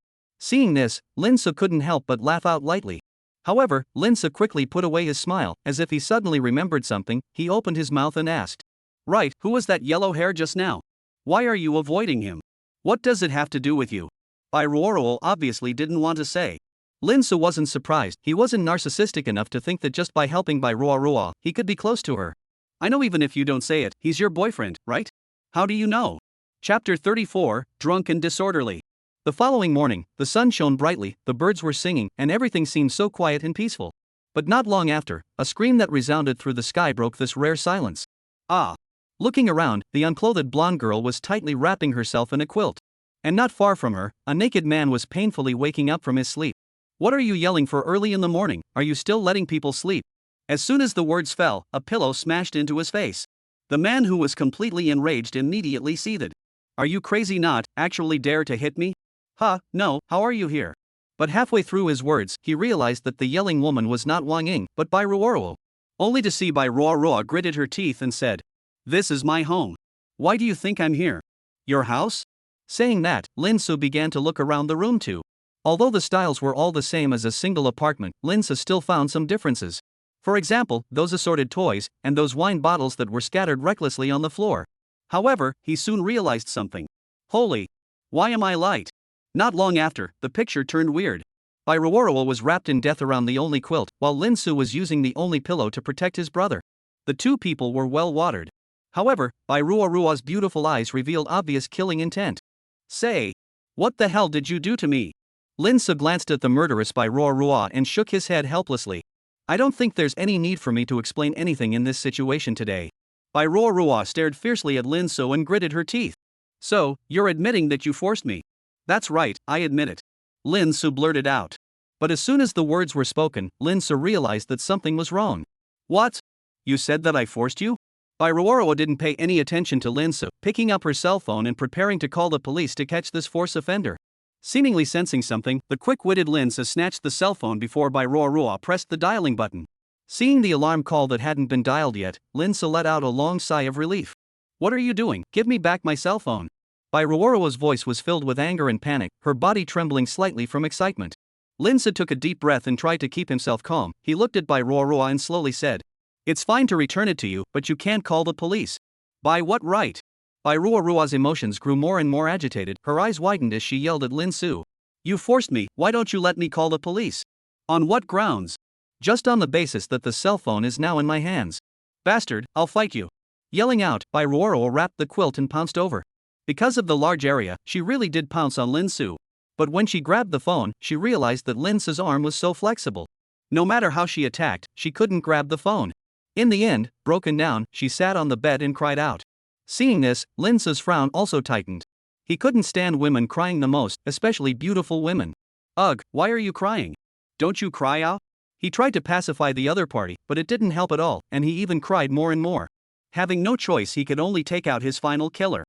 A: Seeing this, Lin Su couldn't help but laugh out lightly. However, Lin Su quickly put away his smile, as if he suddenly remembered something. He opened his mouth and asked, "Right, who was that yellow hair just now? Why are you avoiding him? What does it have to do with you?" By Roaro obviously didn't want to say. Lin Su wasn't surprised. He wasn't narcissistic enough to think that just by helping By Roaro, he could be close to her. "I know even if you don't say it, he's your boyfriend, right? How do you know?" Chapter 34, Drunk and Disorderly. The following morning, the sun shone brightly, the birds were singing, and everything seemed so quiet and peaceful. But not long after, a scream that resounded through the sky broke this rare silence. Ah! Looking around, the unclothed blonde girl was tightly wrapping herself in a quilt. And not far from her, a naked man was painfully waking up from his sleep. "What are you yelling for early in the morning? Are you still letting people sleep?" As soon as the words fell, a pillow smashed into his face. The man, who was completely enraged, immediately seethed. "Are you crazy? Not actually dare to hit me? Huh, no, how are you here? But halfway through his words, he realized that the yelling woman was not Wong Ying, but By Roaro. Only to see By Roaro gritted her teeth and said, "This is my home. Why do you think I'm here? Your house?" Saying that, Lin Su began to look around the room too. Although the styles were all the same as a single apartment, Lin Su still found some differences. For example, those assorted toys, and those wine bottles that were scattered recklessly on the floor. However, he soon realized something. Holy! Why am I light? Not long after, the picture turned weird. By Roaro was wrapped in death around the only quilt, while Lin Su was using the only pillow to protect his brother. The two people were well watered. However, By Roaro's beautiful eyes revealed obvious killing intent. "Say, what the hell did you do to me?" Lin Su glanced at the murderess By Roaro and shook his head helplessly. "I don't think there's any need for me to explain anything in this situation today." By Roaro stared fiercely at Lin Su and gritted her teeth. "So, you're admitting that you forced me?" "That's right, I admit it," Lin Su blurted out. But as soon as the words were spoken, Lin Su realized that something was wrong. "What? You said that I forced you?" By Roaro didn't pay any attention to Lin Su, picking up her cell phone and preparing to call the police to catch this force offender. Seemingly sensing something, the quick-witted Lin Su snatched the cell phone before By Roaro pressed the dialing button. Seeing the alarm call that hadn't been dialed yet, Lin Su let out a long sigh of relief. "What are you doing? Give me back my cell phone." By Roaro's voice was filled with anger and panic, her body trembling slightly from excitement. Lin Su took a deep breath and tried to keep himself calm. He looked at By Roaro and slowly said, "It's fine to return it to you, but you can't call the police." "By what right?" By Roaro's emotions grew more and more agitated, her eyes widened as she yelled at Lin Su. "You forced me, why don't you let me call the police?" "On what grounds?" "Just on the basis that the cell phone is now in my hands." "Bastard, I'll fight you." Yelling out, By Roaro wrapped the quilt and pounced over. Because of the large area, she really did pounce on Lin Su. But when she grabbed the phone, she realized that Lin Su's arm was so flexible. No matter how she attacked, she couldn't grab the phone. In the end, broken down, she sat on the bed and cried out. Seeing this, Lin Su's frown also tightened. He couldn't stand women crying the most, especially beautiful women. "Ugh, why are you crying? Don't you cry out?" He tried to pacify the other party, but it didn't help at all, and he even cried more and more. Having no choice, he could only take out his final killer.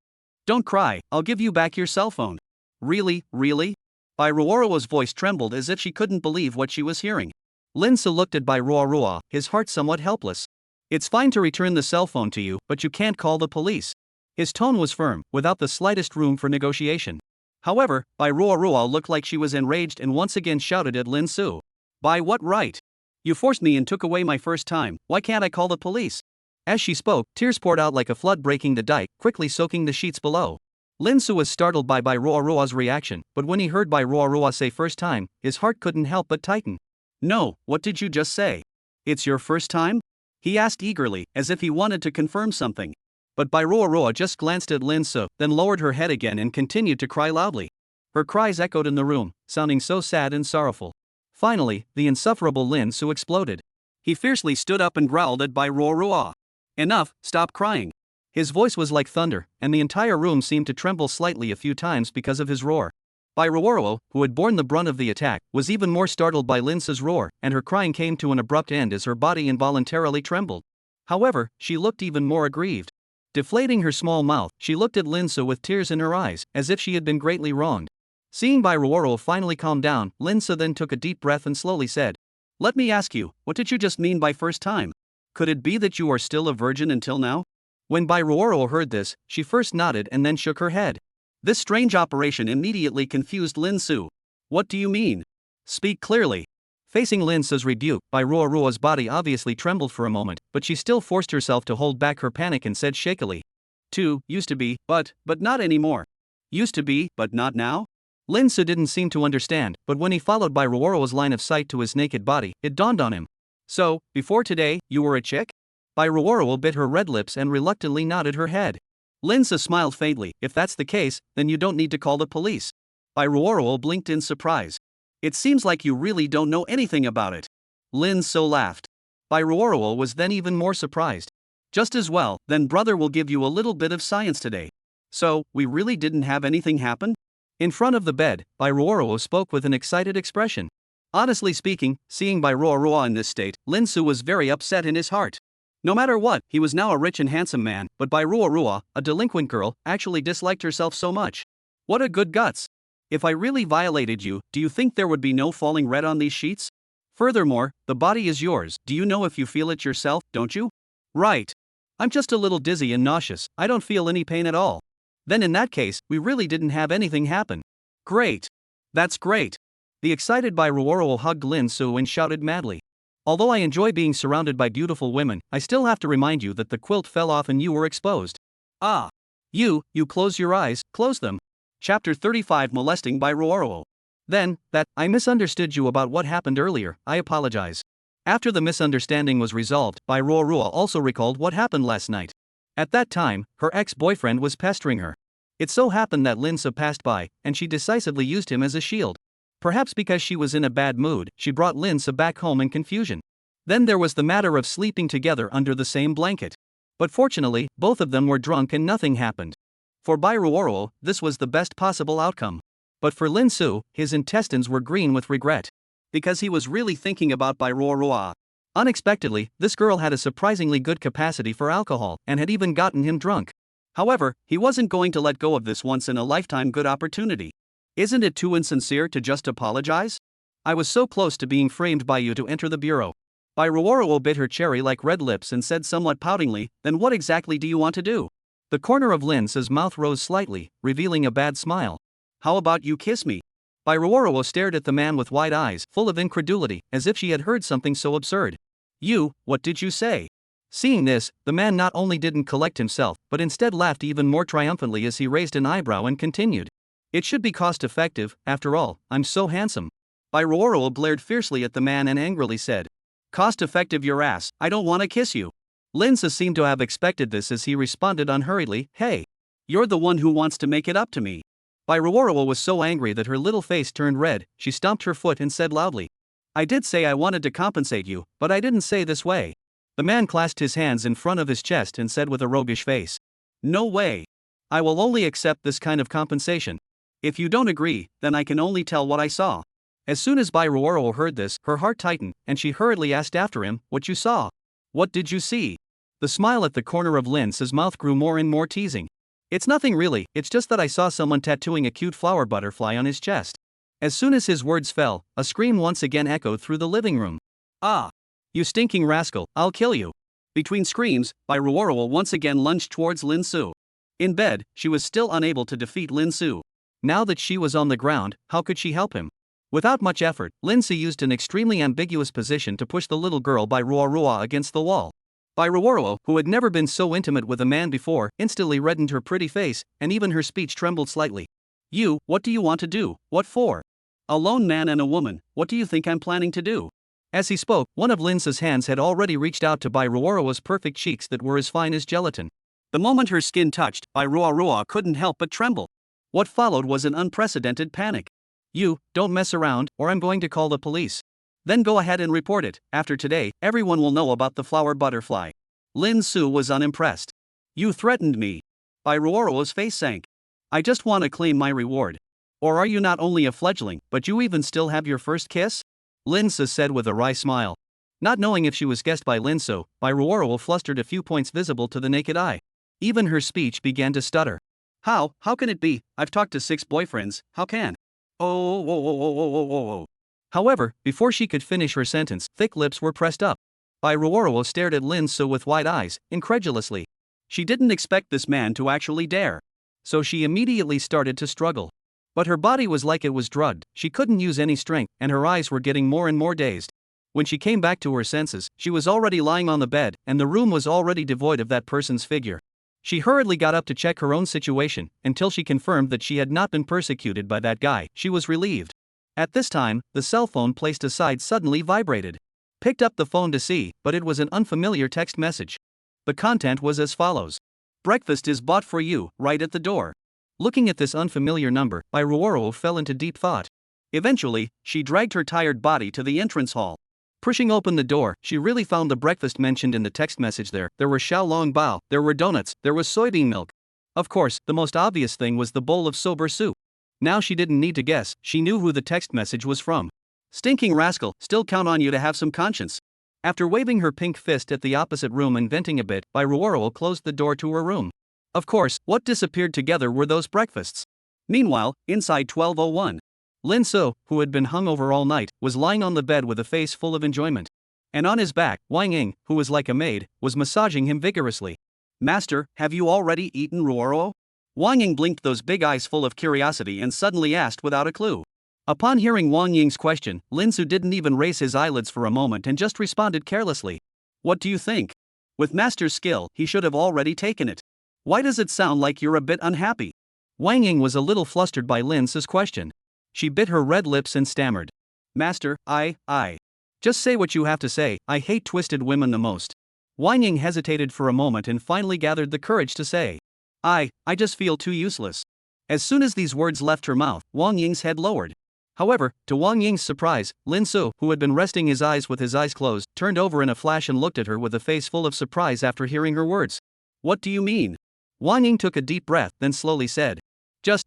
A: "Don't cry, I'll give you back your cell phone." "Really, really?" By Roaro's voice trembled as if she couldn't believe what she was hearing. Lin Su looked at By Roaro, his heart somewhat helpless. "It's fine to return the cell phone to you, but you can't call the police." His tone was firm, without the slightest room for negotiation. However, By Roaro looked like she was enraged and once again shouted at Lin Su. "By what right? You forced me and took away my first time, why can't I call the police?" As she spoke, tears poured out like a flood breaking the dike, quickly soaking the sheets below. Lin Su was startled by Roaro's reaction, but when he heard By Roaro say first time, his heart couldn't help but tighten. "No, what did you just say? It's your first time?" he asked eagerly, as if he wanted to confirm something. But By Roaro just glanced at Lin Su, then lowered her head again and continued to cry loudly. Her cries echoed in the room, sounding so sad and sorrowful. Finally, the insufferable Lin Su exploded. He fiercely stood up and growled at By Roaro. "Enough, stop crying." His voice was like thunder, and the entire room seemed to tremble slightly a few times because of his roar. By Roaro, who had borne the brunt of the attack, was even more startled by Lin Su's roar, and her crying came to an abrupt end as her body involuntarily trembled. However, she looked even more aggrieved. Deflating her small mouth, she looked at Lin Su with tears in her eyes, as if she had been greatly wronged. Seeing By Roaro finally calm down, Lin Su then took a deep breath and slowly said, "Let me ask you, what did you just mean by first time? Could it be that you are still a virgin until now?" When By Roaro heard this, she first nodded and then shook her head. This strange operation immediately confused Lin Su. "What do you mean? Speak clearly." Facing Lin Su's rebuke, By Roaro's body obviously trembled for a moment, but she still forced herself to hold back her panic and said shakily, Used to be, but not anymore." "Used to be, but not now?" Lin Su didn't seem to understand, but when he followed By Roaro's line of sight to his naked body, it dawned on him. "So, before today, you were a chick?" By Roaro bit her red lips and reluctantly nodded her head. Lin Su smiled faintly. "If that's the case, then you don't need to call the police." By Roaro blinked in surprise. "It seems like you really don't know anything about it." Lin Su laughed. By Roaro was then even more surprised. "Just as well, then brother will give you a little bit of science today. So, we really didn't have anything happen?" In front of the bed, By Roaro spoke with an excited expression. Honestly speaking, seeing By Roaro in this state, Lin Su was very upset in his heart. No matter what, he was now a rich and handsome man, but By Roaro, a delinquent girl, actually disliked herself so much. What a good guts! If I really violated you, do you think there would be no falling red on these sheets? Furthermore, the body is yours. Do you know if you feel it yourself, don't you? Right. I'm just a little dizzy and nauseous. I don't feel any pain at all. Then in that case, we really didn't have anything happen. Great. That's great. The excited By Roaro hugged Lin Su and shouted madly. Although I enjoy being surrounded by beautiful women, I still have to remind you that the quilt fell off and you were exposed. Ah. You close your eyes, close them. Chapter 35 Molesting By Roaro. Then, I misunderstood you about what happened earlier, I apologize. After the misunderstanding was resolved, By Roaro also recalled what happened last night. At that time, her ex-boyfriend was pestering her. It so happened that Lin Su passed by, and she decisively used him as a shield. Perhaps because she was in a bad mood, she brought Lin Su back home in confusion. Then there was the matter of sleeping together under the same blanket. But fortunately, both of them were drunk and nothing happened. For By Roaro, this was the best possible outcome. But for Lin Su, his intestines were green with regret. Because he was really thinking about By Roaro. Unexpectedly, this girl had a surprisingly good capacity for alcohol and had even gotten him drunk. However, he wasn't going to let go of this once-in-a-lifetime good opportunity. Isn't it too insincere to just apologize? I was so close to being framed by you to enter the bureau. By Roaro bit her cherry-like red lips and said somewhat poutingly, then what exactly do you want to do? The corner of Lin Su's mouth rose slightly, revealing a bad smile. How about you kiss me? By Roaro stared at the man with wide eyes, full of incredulity, as if she had heard something so absurd. What did you say? Seeing this, the man not only didn't collect himself, but instead laughed even more triumphantly as he raised an eyebrow and continued. It should be cost-effective, after all, I'm so handsome. By Roaro glared fiercely at the man and angrily said. Cost-effective your ass, I don't want to kiss you. Lin Su seemed to have expected this as he responded unhurriedly, hey. You're the one who wants to make it up to me. By Roaro was so angry that her little face turned red, she stomped her foot and said loudly. I did say I wanted to compensate you, but I didn't say this way. The man clasped his hands in front of his chest and said with a roguish face. No way. I will only accept this kind of compensation. If you don't agree, then I can only tell what I saw. As soon as By Roaro heard this, her heart tightened, and she hurriedly asked after him, what you saw? What did you see? The smile at the corner of Lin Su's mouth grew more and more teasing. It's nothing really, it's just that I saw someone tattooing a cute flower butterfly on his chest. As soon as his words fell, a scream once again echoed through the living room. Ah! You stinking rascal, I'll kill you. Between screams, By Roaro once again lunged towards Lin Su. In bed, she was still unable to defeat Lin Su. Now that she was on the ground, how could she help him? Without much effort, Lin Su used an extremely ambiguous position to push the little girl By Roaro against the wall. By Roaro, who had never been so intimate with a man before, instantly reddened her pretty face, and even her speech trembled slightly. What do you want to do? What for? A lone man and a woman, what do you think I'm planning to do? As he spoke, one of Lin Su's hands had already reached out to By Roaro's perfect cheeks that were as fine as gelatin. The moment her skin touched, By Roaro couldn't help but tremble. What followed was an unprecedented panic. Don't mess around, or I'm going to call the police. Then go ahead and report it. After today, everyone will know about the flower butterfly. Lin Su was unimpressed. You threatened me. By Roaro's face sank. I just want to claim my reward. Or are you not only a fledgling, but you even still have your first kiss? Lin Su said with a wry smile. Not knowing if she was guessed by Lin Su, By Roaro flustered a few points visible to the naked eye. Even her speech began to stutter. How can it be? I've talked to 6 boyfriends, how can? Oh. However, before she could finish her sentence, thick lips were pressed up. By Roaro stared at Lin Su with wide eyes, incredulously. She didn't expect this man to actually dare. So she immediately started to struggle. But her body was like it was drugged, she couldn't use any strength, and her eyes were getting more and more dazed. When she came back to her senses, she was already lying on the bed, and the room was already devoid of that person's figure. She hurriedly got up to check her own situation, until she confirmed that she had not been persecuted by that guy. She was relieved. At this time, the cell phone placed aside suddenly vibrated. Picked up the phone to see, but it was an unfamiliar text message. The content was as follows. Breakfast is bought for you, right at the door. Looking at this unfamiliar number, By Roaro fell into deep thought. Eventually, she dragged her tired body to the entrance hall. Pushing open the door, she really found the breakfast mentioned in the text message there. There was xiaolong bao, there were donuts, there was soybean milk. Of course, the most obvious thing was the bowl of soba soup. Now she didn't need to guess, she knew who the text message was from. Stinking rascal, still count on you to have some conscience. After waving her pink fist at the opposite room and venting a bit, By Roaro closed the door to her room. Of course, what disappeared together were those breakfasts. Meanwhile, inside 1201. Lin Su, who had been hungover all night, was lying on the bed with a face full of enjoyment. And on his back, Wong Ying, who was like a maid, was massaging him vigorously. Master, have you already eaten Roaro? Wong Ying blinked those big eyes full of curiosity and suddenly asked without a clue. Upon hearing Wong Ying's question, Lin Su didn't even raise his eyelids for a moment and just responded carelessly. What do you think? With Master's skill, he should have already taken it. Why does it sound like you're a bit unhappy? Wang Ying was a little flustered by Lin Su's question. She bit her red lips and stammered. Master, I. Just say what you have to say, I hate twisted women the most. Wang Ying hesitated for a moment and finally gathered the courage to say. I just feel too useless. As soon as these words left her mouth, Wang Ying's head lowered. However, to Wang Ying's surprise, Lin Su, who had been resting his eyes with his eyes closed, turned over in a flash and looked at her with a face full of surprise after hearing her words. What do you mean? Wang Ying took a deep breath, then slowly said.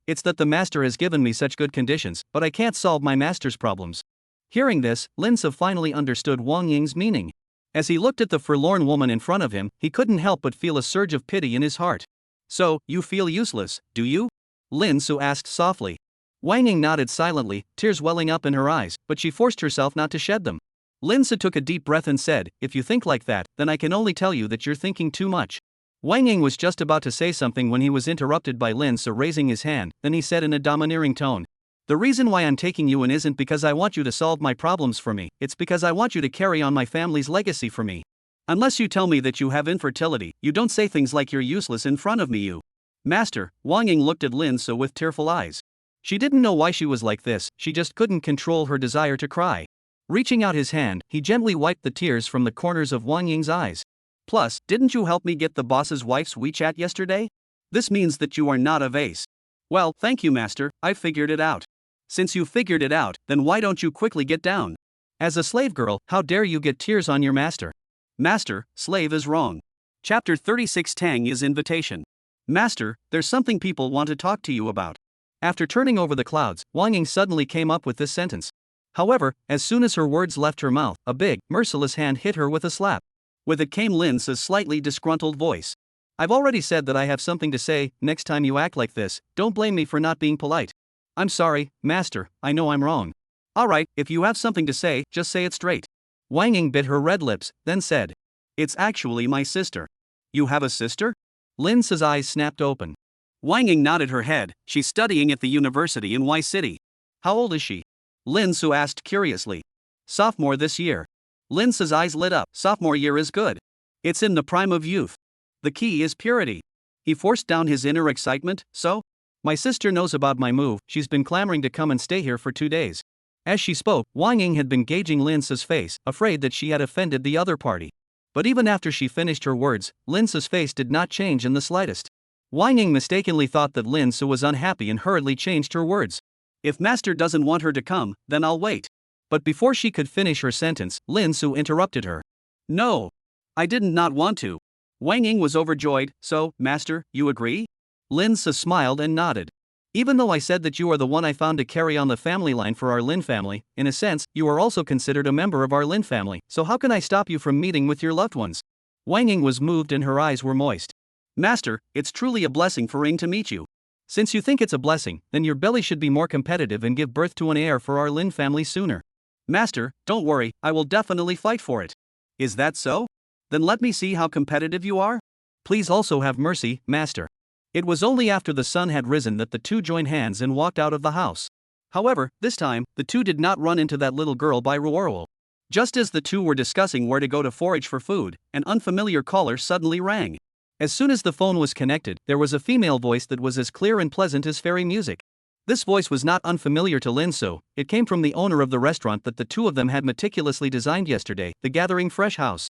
A: It's that the master has given me such good conditions, but I can't solve my master's problems. Hearing this, Lin Su finally understood Wang Ying's meaning. As he looked at the forlorn woman in front of him, he couldn't help but feel a surge of pity in his heart. So, you feel useless, do you? Lin Su asked softly. Wang Ying nodded silently, tears welling up in her eyes, but she forced herself not to shed them. Lin Su took a deep breath and said, if you think like that, then I can only tell you that you're thinking too much. Wang Ying was just about to say something when he was interrupted by Lin Su raising his hand, then he said in a domineering tone. The reason why I'm taking you in isn't because I want you to solve my problems for me, it's because I want you to carry on my family's legacy for me. Unless you tell me that you have infertility, you don't say things like you're useless in front of me you. Master, Wang Ying looked at Lin Su with tearful eyes. She didn't know why she was like this, she just couldn't control her desire to cry. Reaching out his hand, he gently wiped the tears from the corners of Wang Ying's eyes. Plus, didn't you help me get the boss's wife's WeChat yesterday? This means that you are not a vase. Well, thank you master, I figured it out. Since you figured it out, then why don't you quickly get down? As a slave girl, how dare you get tears on your master? Master, slave is wrong. Chapter 36 Tang is invitation. Master, there's something people want to talk to you about. After turning over the clouds, Wang Ying suddenly came up with this sentence. However, as soon as her words left her mouth, a big, merciless hand hit her with a slap. With it came Lin Su's slightly disgruntled voice. I've already said that I have something to say, next time you act like this, don't blame me for not being polite. I'm sorry, master, I know I'm wrong. Alright, if you have something to say, just say it straight. Wang Ying bit her red lips, then said. It's actually my sister. You have a sister? Lin Su's eyes snapped open. Wang Ying nodded her head, she's studying at the university in Y City. How old is she? Lin Su asked curiously. Sophomore this year. Lin Su's eyes lit up, sophomore year is good. It's in the prime of youth. The key is purity. He forced down his inner excitement, so? My sister knows about my move, she's been clamoring to come and stay here for 2 days. As she spoke, Wang Ying had been gauging Lin Su's face, afraid that she had offended the other party. But even after she finished her words, Lin Su's face did not change in the slightest. Wang Ying mistakenly thought that Lin Su was unhappy and hurriedly changed her words. If master doesn't want her to come, then I'll wait. But before she could finish her sentence, Lin Su interrupted her. No. I didn't not want to. Wang Ying was overjoyed, so, master, you agree? Lin Su smiled and nodded. Even though I said that you are the one I found to carry on the family line for our Lin family, in a sense, you are also considered a member of our Lin family, so how can I stop you from meeting with your loved ones? Wang Ying was moved and her eyes were moist. Master, it's truly a blessing for Ying to meet you. Since you think it's a blessing, then your belly should be more competitive and give birth to an heir for our Lin family sooner. Master, don't worry, I will definitely fight for it. Is that so? Then let me see how competitive you are. Please also have mercy, master. It was only after the sun had risen that the two joined hands and walked out of the house. However, this time, the two did not run into that little girl by Roaro. Just as the two were discussing where to go to forage for food, an unfamiliar caller suddenly rang. As soon as the phone was connected, there was a female voice that was as clear and pleasant as fairy music. This voice was not unfamiliar to Lin Su, it came from the owner of the restaurant that the two of them had meticulously designed yesterday, the Gathering Fresh House.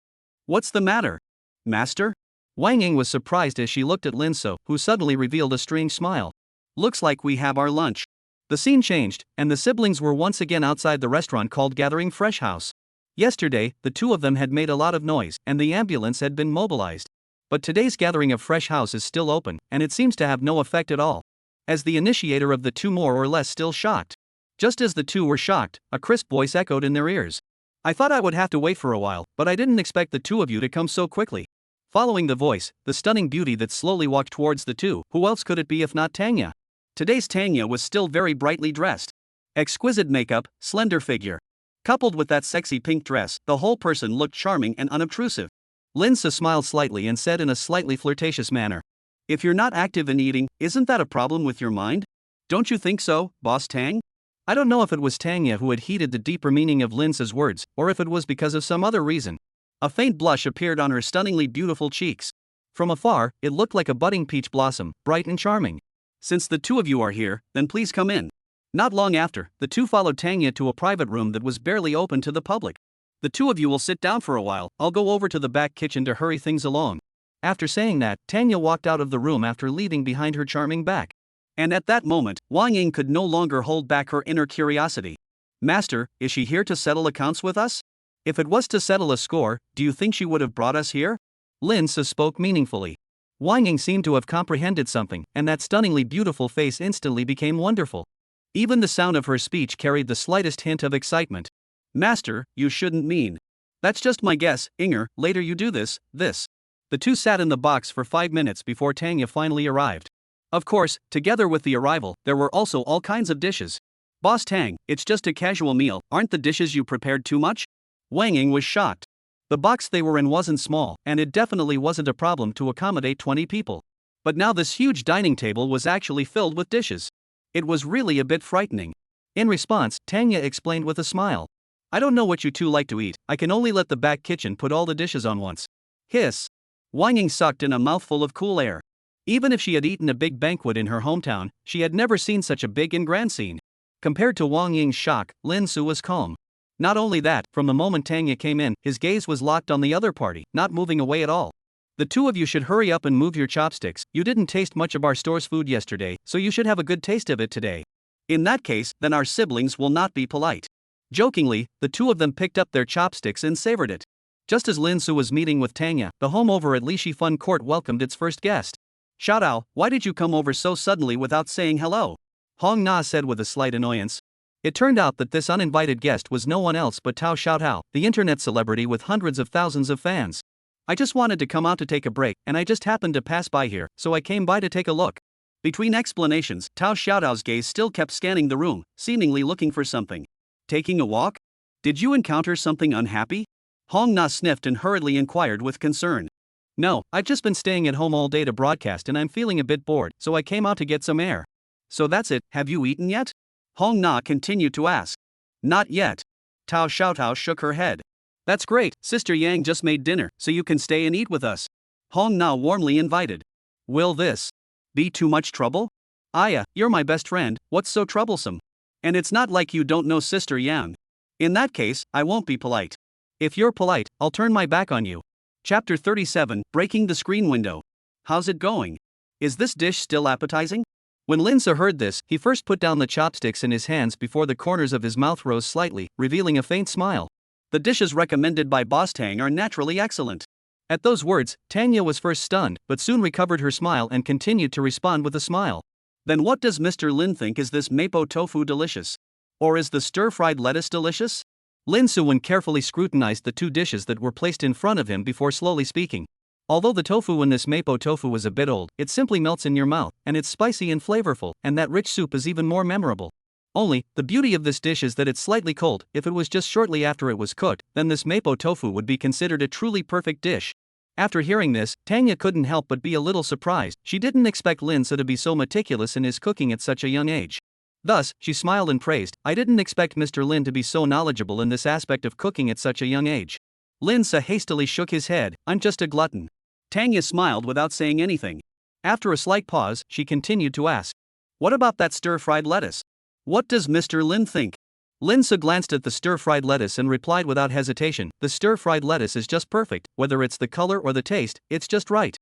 A: What's the matter? Master? Wang Ying was surprised as she looked at Lin Su, who suddenly revealed a strange smile. Looks like we have our lunch. The scene changed, and the siblings were once again outside the restaurant called Gathering Fresh House. Yesterday, the two of them had made a lot of noise, and the ambulance had been mobilized. But today's Gathering of Fresh House is still open, and it seems to have no effect at all. As the initiator of the two more or less still shocked. Just as the two were shocked, a crisp voice echoed in their ears. I thought I would have to wait for a while, but I didn't expect the two of you to come so quickly. Following the voice, the stunning beauty that slowly walked towards the two, who else could it be if not Tanga? Today's Tanga was still very brightly dressed. Exquisite makeup, slender figure. Coupled with that sexy pink dress, the whole person looked charming and unobtrusive. Linsa smiled slightly and said in a slightly flirtatious manner, "If you're not active in eating, isn't that a problem with your mind? Don't you think so, Boss Tang?" I don't know if it was Tanya who had heeded the deeper meaning of Linsa's words, or if it was because of some other reason. A faint blush appeared on her stunningly beautiful cheeks. From afar, it looked like a budding peach blossom, bright and charming. "Since the two of you are here, then please come in." Not long after, the two followed Tanya to a private room that was barely open to the public. "The two of you will sit down for a while, I'll go over to the back kitchen to hurry things along." After saying that, Tanya walked out of the room after leaving behind her charming back. And at that moment, Wong Ying could no longer hold back her inner curiosity. "Master, is she here to settle accounts with us? If it was to settle a score, do you think she would have brought us here?" Linsa spoke meaningfully. Wong Ying seemed to have comprehended something, and that stunningly beautiful face instantly became wonderful. Even the sound of her speech carried the slightest hint of excitement. "Master, you shouldn't mean. That's just my guess, Inger, later you do this." The two sat in the box for 5 minutes before Tanya finally arrived. Of course, together with the arrival, there were also all kinds of dishes. "Boss Tang, it's just a casual meal, aren't the dishes you prepared too much?" Wang Ying was shocked. The box they were in wasn't small, and it definitely wasn't a problem to accommodate 20 people. But now this huge dining table was actually filled with dishes. It was really a bit frightening. In response, Tanya explained with a smile, "I don't know what you two like to eat, I can only let the back kitchen put all the dishes on once." Hiss. Wang Ying sucked in a mouthful of cool air. Even if she had eaten a big banquet in her hometown, she had never seen such a big and grand scene. Compared to Wang Ying's shock, Lin Su was calm. Not only that, from the moment Tanya came in, his gaze was locked on the other party, not moving away at all. "The two of you should hurry up and move your chopsticks, you didn't taste much of our store's food yesterday, so you should have a good taste of it today. In that case, then our siblings will not be polite." Jokingly, the two of them picked up their chopsticks and savored it. Just as Lin Su was meeting with Tanya, the home over at Lishi Fun Court welcomed its first guest. "Xiaotao, why did you come over so suddenly without saying hello?" Hong Na said with a slight annoyance. It turned out that this uninvited guest was no one else but Tao Xiaotao, the internet celebrity with hundreds of thousands of fans. "I just wanted to come out to take a break, and I just happened to pass by here, so I came by to take a look." Between explanations, Tao Xiaotao's gaze still kept scanning the room, seemingly looking for something. "Taking a walk? Did you encounter something unhappy?" Hong Na sniffed and hurriedly inquired with concern. "No, I've just been staying at home all day to broadcast and I'm feeling a bit bored, so I came out to get some air." "So that's it, have you eaten yet?" Hong Na continued to ask. "Not yet." Tao Xiaotao shook her head. "That's great, Sister Yang just made dinner, so you can stay and eat with us." Hong Na warmly invited. "Will this be too much trouble?" "Aya, you're my best friend, what's so troublesome? And it's not like you don't know Sister Yang." "In that case, I won't be polite. If you're polite, I'll turn my back on you." Chapter 37, Breaking the Screen Window. "How's it going? Is this dish still appetizing?" When Linsa heard this, he first put down the chopsticks in his hands before the corners of his mouth rose slightly, revealing a faint smile. "The dishes recommended by Boss Tang are naturally excellent." At those words, Tanya was first stunned, but soon recovered her smile and continued to respond with a smile. "Then what does Mr. Lin think, is this mapo tofu delicious? Or is the stir-fried lettuce delicious?" Lin Suwen carefully scrutinized the two dishes that were placed in front of him before slowly speaking. "Although the tofu in this mapo tofu is a bit old, it simply melts in your mouth, and it's spicy and flavorful, and that rich soup is even more memorable. Only, the beauty of this dish is that it's slightly cold. If it was just shortly after it was cooked, then this mapo tofu would be considered a truly perfect dish." After hearing this, Tanya couldn't help but be a little surprised. She didn't expect Linsa to be so meticulous in his cooking at such a young age. Thus, she smiled and praised, "I didn't expect Mr. Lin to be so knowledgeable in this aspect of cooking at such a young age." Linsa hastily shook his head, "I'm just a glutton." Tanya smiled without saying anything. After a slight pause, she continued to ask, "What about that stir-fried lettuce? What does Mr. Lin think?" Linsa glanced at the stir-fried lettuce and replied without hesitation, "The stir-fried lettuce is just perfect, whether it's the color or the taste, it's just right."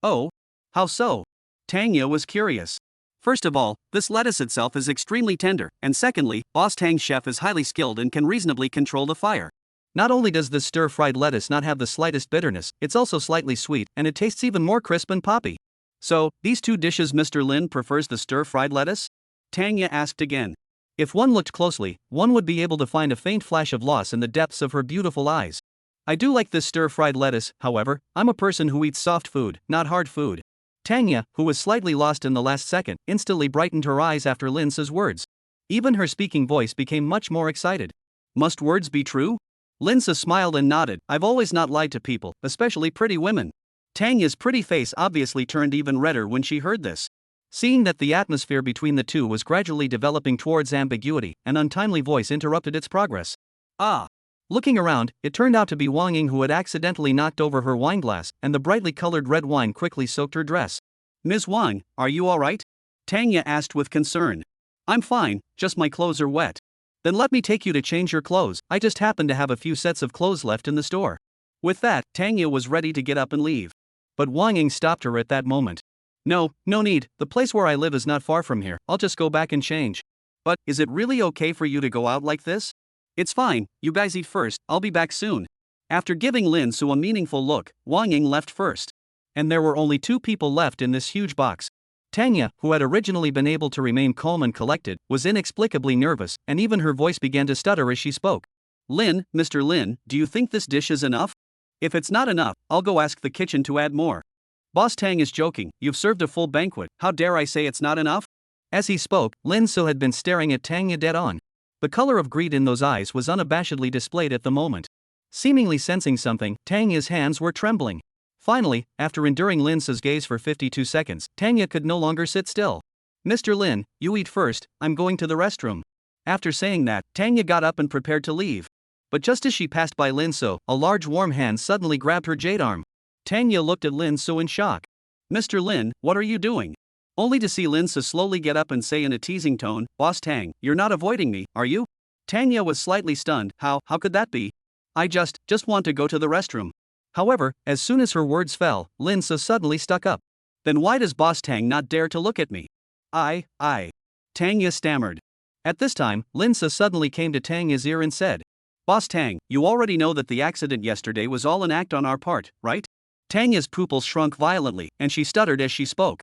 A: "Oh? How so?" Tanya was curious. "First of all, this lettuce itself is extremely tender, and secondly, Boss Tang's chef is highly skilled and can reasonably control the fire. Not only does this stir-fried lettuce not have the slightest bitterness, it's also slightly sweet, and it tastes even more crisp and poppy." "So, these two dishes Mr. Lin prefers the stir-fried lettuce?" Tanya asked again. If one looked closely, one would be able to find a faint flash of loss in the depths of her beautiful eyes. "I do like this stir-fried lettuce, however, I'm a person who eats soft food, not hard food." Tanga, who was slightly lost in the last second, instantly brightened her eyes after Lin Su's words. Even her speaking voice became much more excited. Must words be true? Lin Su smiled and nodded. I've always not lied to people, especially pretty women. Tanya's pretty face obviously turned even redder when she heard this. Seeing that the atmosphere between the two was gradually developing towards ambiguity, an untimely voice interrupted its progress. Ah! Looking around, it turned out to be Wong Ying, who had accidentally knocked over her wineglass, and the brightly colored red wine quickly soaked her dress. Ms. Wang, are you alright? Tanya asked with concern. I'm fine, just my clothes are wet. Then let me take you to change your clothes, I just happen to have a few sets of clothes left in the store. With that, Tanya was ready to get up and leave. But Wong Ying stopped her at that moment. No need, the place where I live is not far from here, I'll just go back and change. But, is it really okay for you to go out like this? It's fine, you guys eat first, I'll be back soon. After giving Lin Su a meaningful look, Wong Ying left first. And there were only 2 people left in this huge box. Tanya, who had originally been able to remain calm and collected, was inexplicably nervous, and even her voice began to stutter as she spoke. Lin, Mr. Lin, do you think this dish is enough? If it's not enough, I'll go ask the kitchen to add more. Boss Tang is joking, you've served a full banquet, how dare I say it's not enough? As he spoke, Lin Su had been staring at Tanya dead on. The color of greed in those eyes was unabashedly displayed at the moment. Seemingly sensing something, Tanya's hands were trembling. Finally, after enduring Lin Su's gaze for 52 seconds, Tanya could no longer sit still. Mr. Lin, you eat first, I'm going to the restroom. After saying that, Tanya got up and prepared to leave. But just as she passed by Lin Su, a large warm hand suddenly grabbed her jade arm. Tanya looked at Lin Su in shock. Mr. Lin, what are you doing? Only to see Lin Su slowly get up and say in a teasing tone, Boss Tang, you're not avoiding me, are you? Tanya was slightly stunned. How could that be? I just want to go to the restroom. However, as soon as her words fell, Lin Su suddenly stuck up. Then why does Boss Tang not dare to look at me? I. Tanya stammered. At this time, Lin Su suddenly came to Tanya's ear and said, Boss Tang, you already know that the accident yesterday was all an act on our part, right? Tanya's pupils shrunk violently, and she stuttered as she spoke.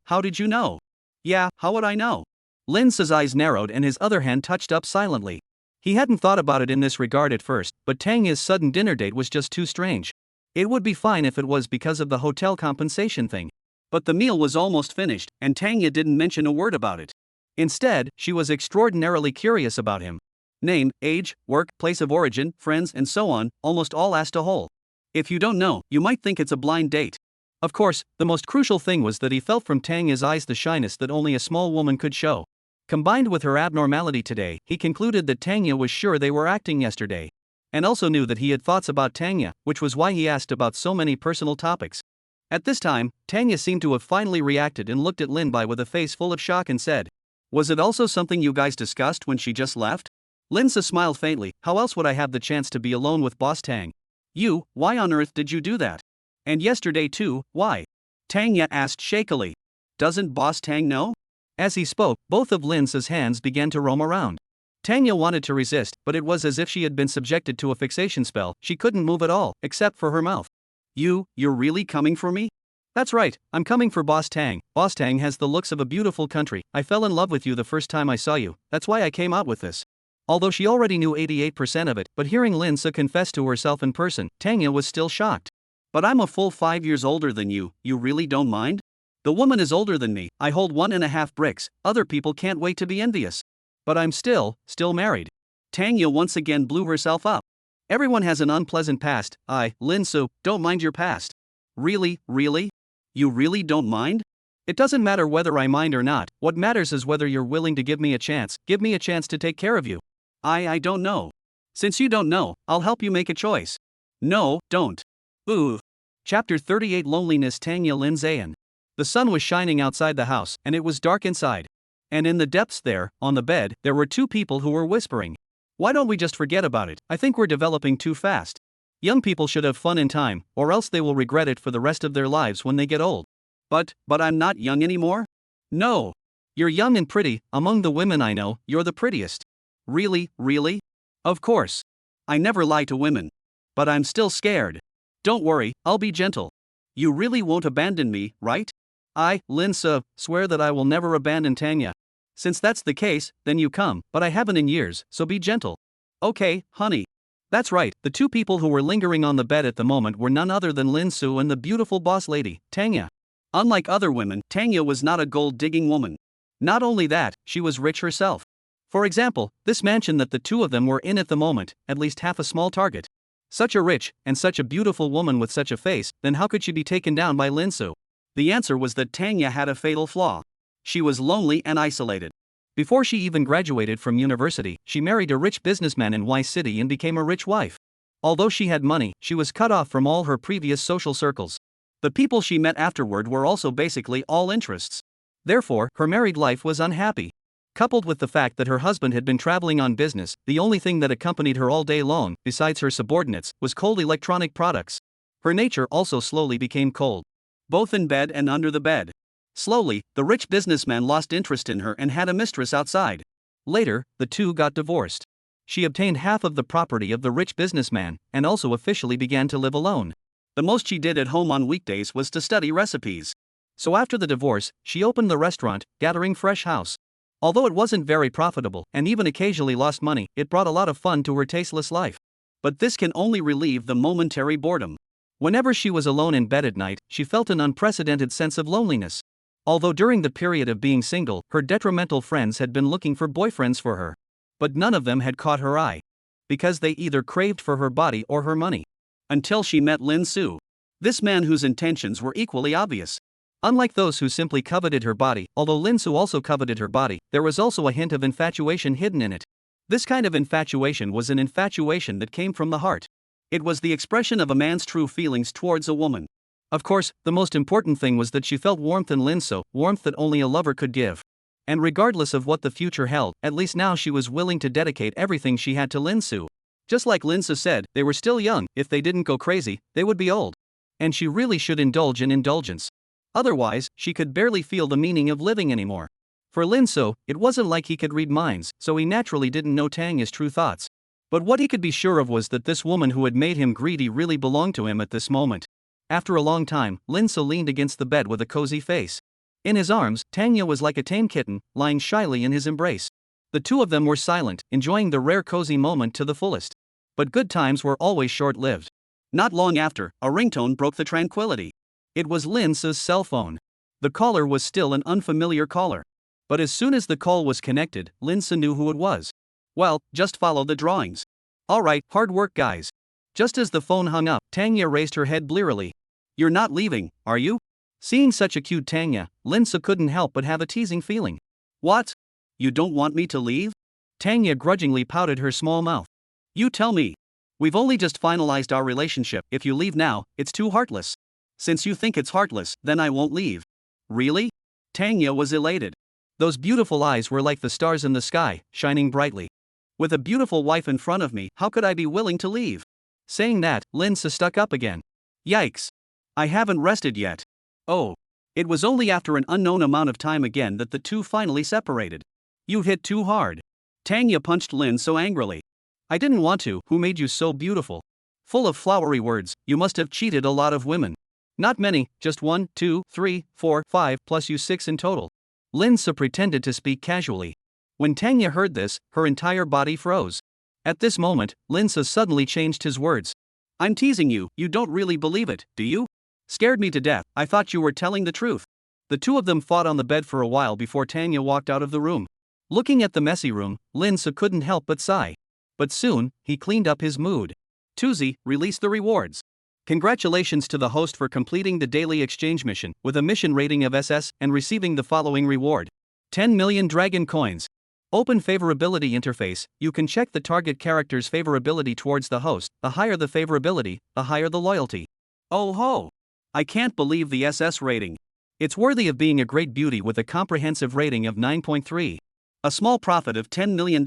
A: How did you know? Yeah, how would I know? Lin Su's eyes narrowed and his other hand touched up silently. He hadn't thought about it in this regard at first, but Tanya's sudden dinner date was just too strange. It would be fine if it was because of the hotel compensation thing. But the meal was almost finished, and Tanya didn't mention a word about it. Instead, she was extraordinarily curious about him. Name, age, work, place of origin, friends, and so on, almost all asked a whole. If you don't know, you might think it's a blind date. Of course, the most crucial thing was that he felt from Tanya's eyes the shyness that only a small woman could show. Combined with her abnormality today, he concluded that Tanya was sure they were acting yesterday. And also knew that he had thoughts about Tanya, which was why he asked about so many personal topics. At this time, Tanya seemed to have finally reacted and looked at Lin Bai with a face full of shock and said, Was it also something you guys discussed when she just left? Lin Su smiled faintly. How else would I have the chance to be alone with Boss Tang? Why on earth did you do that? And yesterday too, why? Tanya asked shakily. Doesn't Boss Tang know? As he spoke, both of Lin Su's hands began to roam around. Tanya wanted to resist, but it was as if she had been subjected to a fixation spell. She couldn't move at all, except for her mouth. You're really coming for me? That's right, I'm coming for Boss Tang. Boss Tang has the looks of a beautiful country. I fell in love with you the first time I saw you, that's why I came out with this. Although she already knew 88% of it, but hearing Lin Su confess to herself in person, Tanya was still shocked. But I'm a full 5 years older than you really don't mind? The woman is older than me, I hold 1.5 bricks, other people can't wait to be envious. But I'm still married. Tanya once again blew herself up. Everyone has an unpleasant past, Lin Su, don't mind your past. Really? You really don't mind? It doesn't matter whether I mind or not, what matters is whether you're willing to give me a chance to take care of you. I don't know. Since you don't know, I'll help you make a choice. No, don't. Ooh. Chapter 38 Loneliness Tanya Lin Zayan. The sun was shining outside the house, and it was dark inside. And in the depths there, on the bed, there were 2 people who were whispering. Why don't we just forget about it? I think we're developing too fast. Young people should have fun in time, or else they will regret it for the rest of their lives when they get old. But I'm not young anymore? No. You're young and pretty, among the women I know, you're the prettiest. Really? Of course. I never lie to women. But I'm still scared. Don't worry, I'll be gentle. You really won't abandon me, right? I, Lin Su, swear that I will never abandon Tanya. Since that's the case, then you come, but I haven't in years, so be gentle. Okay, honey. That's right, the 2 people who were lingering on the bed at the moment were none other than Lin Su and the beautiful boss lady, Tanya. Unlike other women, Tanga was not a gold-digging woman. Not only that, she was rich herself. For example, this mansion that the two of them were in at the moment, at least half a small target. Such a rich, and such a beautiful woman with such a face, then how could she be taken down by Lin Su? The answer was that Tanga had a fatal flaw. She was lonely and isolated. Before she even graduated from university, she married a rich businessman in Y City and became a rich wife. Although she had money, she was cut off from all her previous social circles. The people she met afterward were also basically all interests. Therefore, her married life was unhappy. Coupled with the fact that her husband had been traveling on business, the only thing that accompanied her all day long, besides her subordinates, was cold electronic products. Her nature also slowly became cold. Both in bed and under the bed. Slowly, the rich businessman lost interest in her and had a mistress outside. Later, the two got divorced. She obtained half of the property of the rich businessman, and also officially began to live alone. The most she did at home on weekdays was to study recipes. So after the divorce, she opened the restaurant, Gathering Fresh House. Although it wasn't very profitable, and even occasionally lost money, it brought a lot of fun to her tasteless life. But this can only relieve the momentary boredom. Whenever she was alone in bed at night, she felt an unprecedented sense of loneliness. Although during the period of being single, her detrimental friends had been looking for boyfriends for her. But none of them had caught her eye. Because they either craved for her body or her money. Until she met Lin Su. This man whose intentions were equally obvious. Unlike those who simply coveted her body, although Lin Su also coveted her body, there was also a hint of infatuation hidden in it. This kind of infatuation was an infatuation that came from the heart. It was the expression of a man's true feelings towards a woman. Of course, the most important thing was that she felt warmth in Lin Su, warmth that only a lover could give. And regardless of what the future held, at least now she was willing to dedicate everything she had to Lin Su. Just like Lin Su said, they were still young, if they didn't go crazy, they would be old. And she really should indulge in indulgence. Otherwise, she could barely feel the meaning of living anymore. For Lin Su, it wasn't like he could read minds, so he naturally didn't know Tanga's true thoughts. But what he could be sure of was that this woman who had made him greedy really belonged to him at this moment. After a long time, Lin Su leaned against the bed with a cozy face. In his arms, Tanga was like a tame kitten, lying shyly in his embrace. The two of them were silent, enjoying the rare cozy moment to the fullest. But good times were always short-lived. Not long after, a ringtone broke the tranquility. It was Lin Su's cell phone. The caller was still an unfamiliar caller. But as soon as the call was connected, Lin Su knew who it was. Well, just follow the drawings. Alright, hard work guys. Just as the phone hung up, Tanga raised her head blearily. You're not leaving, are you? Seeing such a cute Tanga, Lin Su couldn't help but have a teasing feeling. What? You don't want me to leave? Tanga grudgingly pouted her small mouth. You tell me. We've only just finalized our relationship. If you leave now, it's too heartless. Since you think it's heartless, then I won't leave. Really? Tanga was elated. Those beautiful eyes were like the stars in the sky, shining brightly. With a beautiful wife in front of me, how could I be willing to leave? Saying that, Lin Su stuck up again. Yikes. I haven't rested yet. Oh. It was only after an unknown amount of time again that the two finally separated. You hit too hard. Tanga punched Lin so angrily. I didn't want to. Who made you so beautiful? Full of flowery words, you must have cheated a lot of women. Not many, just 1, 2, 3, 4, 5, plus you 6 in total. Lin Su pretended to speak casually. When Tanga heard this, her entire body froze. At this moment, Lin Su suddenly changed his words. I'm teasing you, you don't really believe it, do you? Scared me to death, I thought you were telling the truth. The two of them fought on the bed for a while before Tanga walked out of the room. Looking at the messy room, Lin Su couldn't help but sigh. But soon, he cleaned up his mood. Tuesday, release the rewards. Congratulations to the host for completing the daily exchange mission, with a mission rating of SS, and receiving the following reward. 10 million dragon coins. Open favorability interface, you can check the target character's favorability towards the host. The higher the favorability, the higher the loyalty. Oh ho! I can't believe the SS rating. It's worthy of being a great beauty with a comprehensive rating of 9.3. A small profit of $10 million,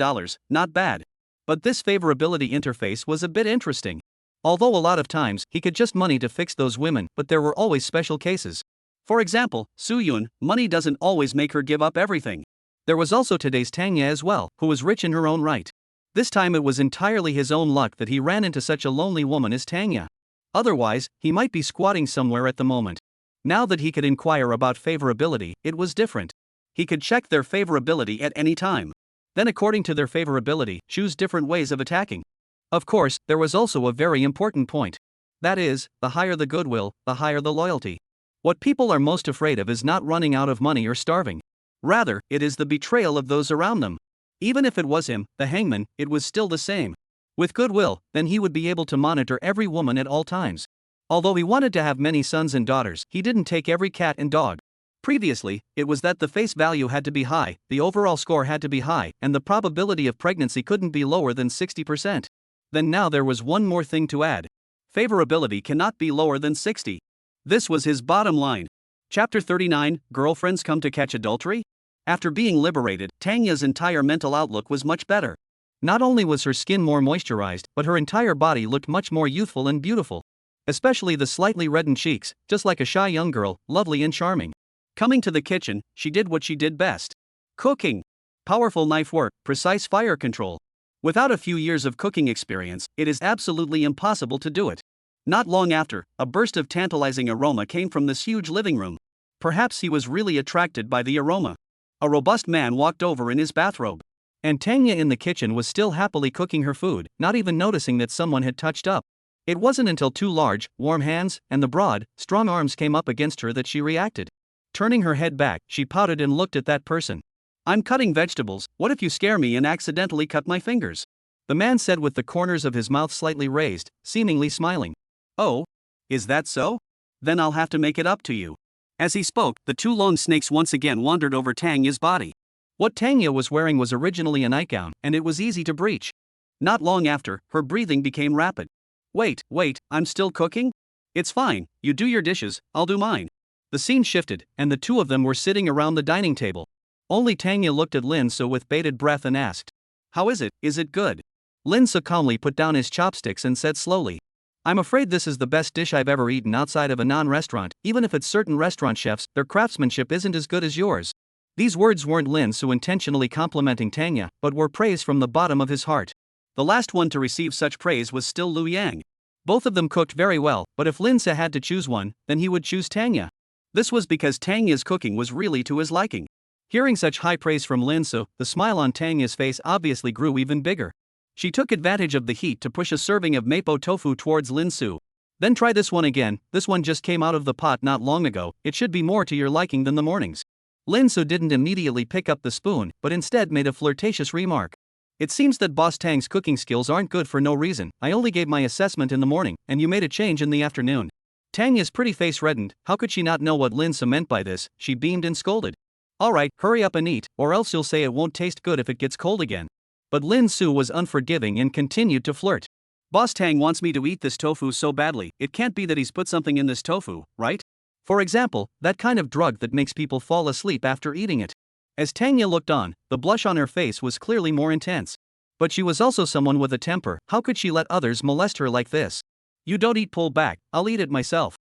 A: not bad. But this favorability interface was a bit interesting. Although a lot of times, he could just money to fix those women, but there were always special cases. For example, Su Yun, money doesn't always make her give up everything. There was also today's Tanga as well, who was rich in her own right. This time it was entirely his own luck that he ran into such a lonely woman as Tanga. Otherwise, he might be squatting somewhere at the moment. Now that he could inquire about favorability, it was different. He could check their favorability at any time. Then according to their favorability, choose different ways of attacking. Of course, there was also a very important point. That is, the higher the goodwill, the higher the loyalty. What people are most afraid of is not running out of money or starving. Rather, it is the betrayal of those around them. Even if it was him, the hangman, it was still the same. With goodwill, then he would be able to monitor every woman at all times. Although he wanted to have many sons and daughters, he didn't take every cat and dog. Previously, it was that the face value had to be high, the overall score had to be high, and the probability of pregnancy couldn't be lower than 60%. Then now there was one more thing to add. Favorability cannot be lower than 60. This was his bottom line. Chapter 39, Girlfriends Come to Catch Adultery? After being liberated, Tanya's entire mental outlook was much better. Not only was her skin more moisturized, but her entire body looked much more youthful and beautiful. Especially the slightly reddened cheeks, just like a shy young girl, lovely and charming. Coming to the kitchen, she did what she did best. Cooking. Powerful knife work, precise fire control. Without a few years of cooking experience, it is absolutely impossible to do it. Not long after, a burst of tantalizing aroma came from this huge living room. Perhaps he was really attracted by the aroma. A robust man walked over in his bathrobe. And Tanya in the kitchen was still happily cooking her food, not even noticing that someone had touched up. It wasn't until two large, warm hands, and the broad, strong arms came up against her that she reacted. Turning her head back, she pouted and looked at that person. "I'm cutting vegetables, what if you scare me and accidentally cut my fingers?" The man said with the corners of his mouth slightly raised, seemingly smiling. "Oh? Is that so? Then I'll have to make it up to you." As he spoke, the two long snakes once again wandered over Tanya's body. What Tanya was wearing was originally a nightgown, and it was easy to breach. Not long after, her breathing became rapid. Wait, I'm still cooking? It's fine, you do your dishes, I'll do mine." The scene shifted, and the two of them were sitting around the dining table. Only Tanya looked at Lin So with bated breath and asked, "How is it, is it good?" Lin So calmly put down his chopsticks and said slowly, "I'm afraid this is the best dish I've ever eaten outside of a non-restaurant, even if it's certain restaurant chefs, their craftsmanship isn't as good as yours." These words weren't Lin So intentionally complimenting Tanya, but were praise from the bottom of his heart. The last one to receive such praise was still Liu Yang. Both of them cooked very well, but if Lin So had to choose one, then he would choose Tanya. This was because Tanya's cooking was really to his liking. Hearing such high praise from Lin So, the smile on Tanya's face obviously grew even bigger. She took advantage of the heat to push a serving of mapo tofu towards Lin So. "Then try this one again, this one just came out of the pot not long ago, it should be more to your liking than the mornings." Lin So didn't immediately pick up the spoon, but instead made a flirtatious remark. "It seems that Boss Tang's cooking skills aren't good for no reason. I only gave my assessment in the morning, and you made a change in the afternoon." Tanya's pretty face reddened. How could she not know what Lin So meant by this? She beamed and scolded. "Alright, hurry up and eat, or else you'll say it won't taste good if it gets cold again." But Lin So was unforgiving and continued to flirt. "Boss Tang wants me to eat this tofu so badly, it can't be that he's put something in this tofu, right? For example, that kind of drug that makes people fall asleep after eating it." As Tanya looked on, the blush on her face was clearly more intense. But she was also someone with a temper. How could she let others molest her like this? "You don't eat, pull back, I'll eat it myself."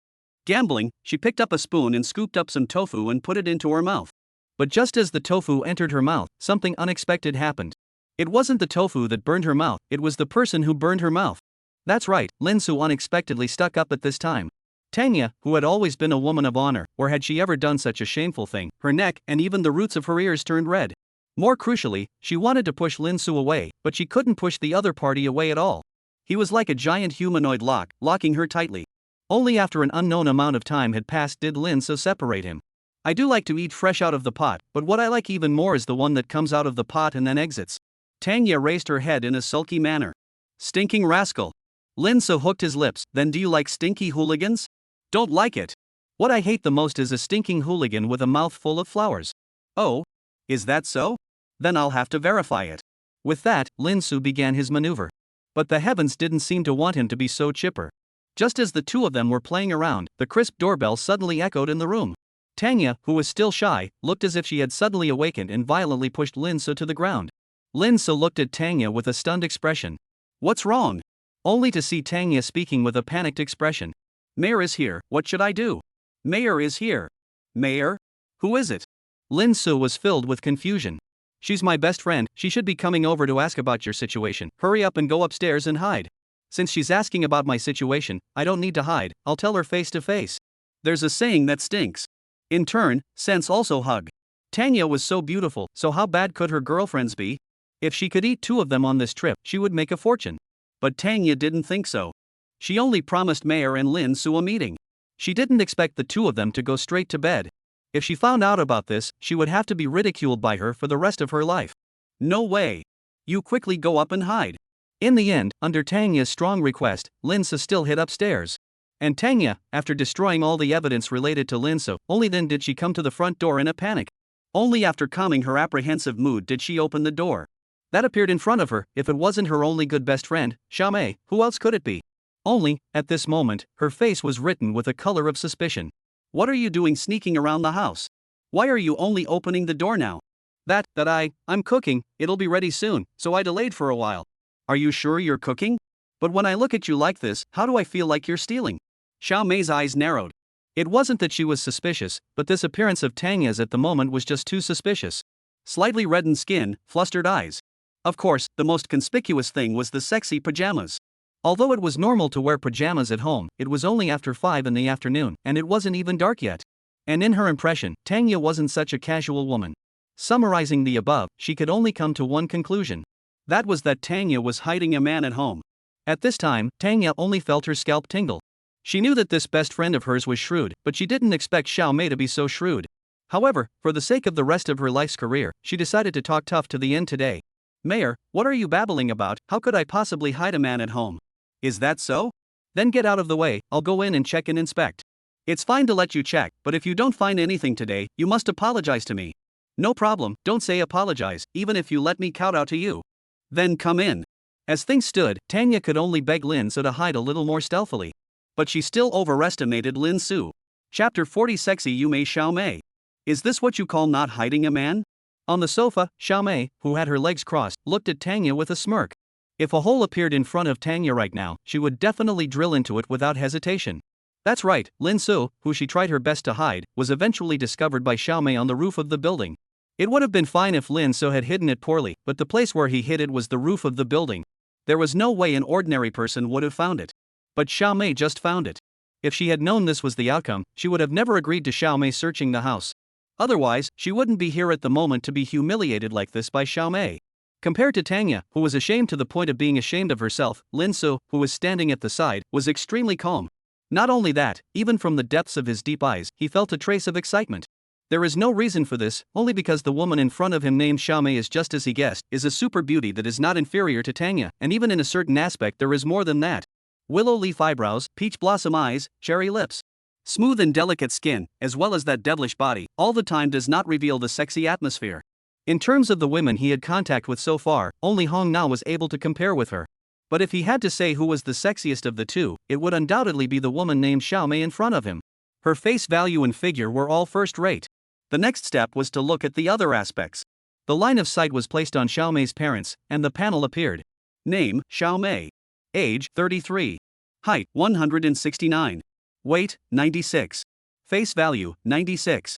A: Gambling, she picked up a spoon and scooped up some tofu and put it into her mouth. But just as the tofu entered her mouth, something unexpected happened. It wasn't the tofu that burned her mouth, it was the person who burned her mouth. That's right, Lin So unexpectedly stuck up at this time. Tanya, who had always been a woman of honor, or had she ever done such a shameful thing, her neck and even the roots of her ears turned red. More crucially, she wanted to push Lin So away, but she couldn't push the other party away at all. He was like a giant humanoid locking her tightly. Only after an unknown amount of time had passed did Lin So separate him. "I do like to eat fresh out of the pot, but what I like even more is the one that comes out of the pot and then exits." Tanya raised her head in a sulky manner. "Stinking rascal." Lin So hooked his lips. "Then do you like stinky hooligans?" "Don't like it. What I hate the most is a stinking hooligan with a mouth full of flowers." "Oh? Is that so? Then I'll have to verify it." With that, Lin So began his maneuver. But the heavens didn't seem to want him to be so chipper. Just as the two of them were playing around, the crisp doorbell suddenly echoed in the room. Tanya, who was still shy, looked as if she had suddenly awakened and violently pushed Lin So to the ground. Lin So looked at Tanya with a stunned expression. "What's wrong?" Only to see Tanya speaking with a panicked expression. "Mayor is here, what should I do?" "Mayor is here." "Mayor? Who is it?" Lin So was filled with confusion. "She's my best friend, she should be coming over to ask about your situation. Hurry up and go upstairs and hide." "Since she's asking about my situation, I don't need to hide, I'll tell her face to face. There's a saying that stinks. In turn, scents also hug." Tanya was so beautiful, so how bad could her girlfriends be? If she could eat two of them on this trip, she would make a fortune. But Tanya didn't think so. She only promised Mayor and Lin So a meeting. She didn't expect the two of them to go straight to bed. If she found out about this, she would have to be ridiculed by her for the rest of her life. No way. You quickly go up and hide. In the end, under Tanya's strong request, Linsu still hid upstairs. And Tanya, after destroying all the evidence related to Linsu, only then did she come to the front door in a panic. Only after calming her apprehensive mood did she open the door. That appeared in front of her. If it wasn't her only good best friend, Xiaomei, who else could it be? Only, at this moment, her face was written with a color of suspicion. What are you doing sneaking around the house? Why are you only opening the door now? I'm cooking, it'll be ready soon, so I delayed for a while. Are you sure you're cooking? But when I look at you like this, how do I feel like you're stealing? Xiaomei's eyes narrowed. It wasn't that she was suspicious, but this appearance of Tanya's at the moment was just too suspicious. Slightly reddened skin, flustered eyes. Of course, the most conspicuous thing was the sexy pajamas. Although it was normal to wear pajamas at home, it was only after 5 in the afternoon, and it wasn't even dark yet. And in her impression, Tanya wasn't such a casual woman. Summarizing the above, she could only come to one conclusion. That was that Tanya was hiding a man at home. At this time, Tanya only felt her scalp tingle. She knew that this best friend of hers was shrewd, but she didn't expect Xiaomei to be so shrewd. However, for the sake of the rest of her life's career, she decided to talk tough to the end today. Mayor, what are you babbling about? How could I possibly hide a man at home? Is that so? Then get out of the way, I'll go in and check and inspect. It's fine to let you check, but if you don't find anything today, you must apologize to me. No problem, don't say apologize, even if you let me kowtow to you. Then come in. As things stood, Tanya could only beg Linsu to hide a little more stealthily. But she still overestimated Linsu. Chapter 40 Sexy Yume Xiaomei. Is this what you call not hiding a man? On the sofa, Xiaomei, who had her legs crossed, looked at Tanya with a smirk. If a hole appeared in front of Tanya right now, she would definitely drill into it without hesitation. That's right, Linsu, who she tried her best to hide, was eventually discovered by Xiaomei on the roof of the building. It would have been fine if Linsu had hidden it poorly, but the place where he hid it was the roof of the building. There was no way an ordinary person would have found it. But Xiaomei just found it. If she had known this was the outcome, she would have never agreed to Xiaomei searching the house. Otherwise, she wouldn't be here at the moment to be humiliated like this by Xiaomei. Compared to Tanya, who was ashamed to the point of being ashamed of herself, Linsu, who was standing at the side, was extremely calm. Not only that, even from the depths of his deep eyes, he felt a trace of excitement. There is no reason for this, only because the woman in front of him named Xiaomei is just as he guessed, is a super beauty that is not inferior to Tanya, and even in a certain aspect there is more than that. Willow leaf eyebrows, peach blossom eyes, cherry lips. Smooth and delicate skin, as well as that devilish body, all the time does not reveal the sexy atmosphere. In terms of the women he had contact with so far, only Hong Na was able to compare with her. But if he had to say who was the sexiest of the two, it would undoubtedly be the woman named Xiaomei in front of him. Her face value and figure were all first rate. The next step was to look at the other aspects. The line of sight was placed on Xiaomei's parents, and the panel appeared. Name, Xiaomei. Age, 33. Height, 169. Weight, 96. Face value, 96.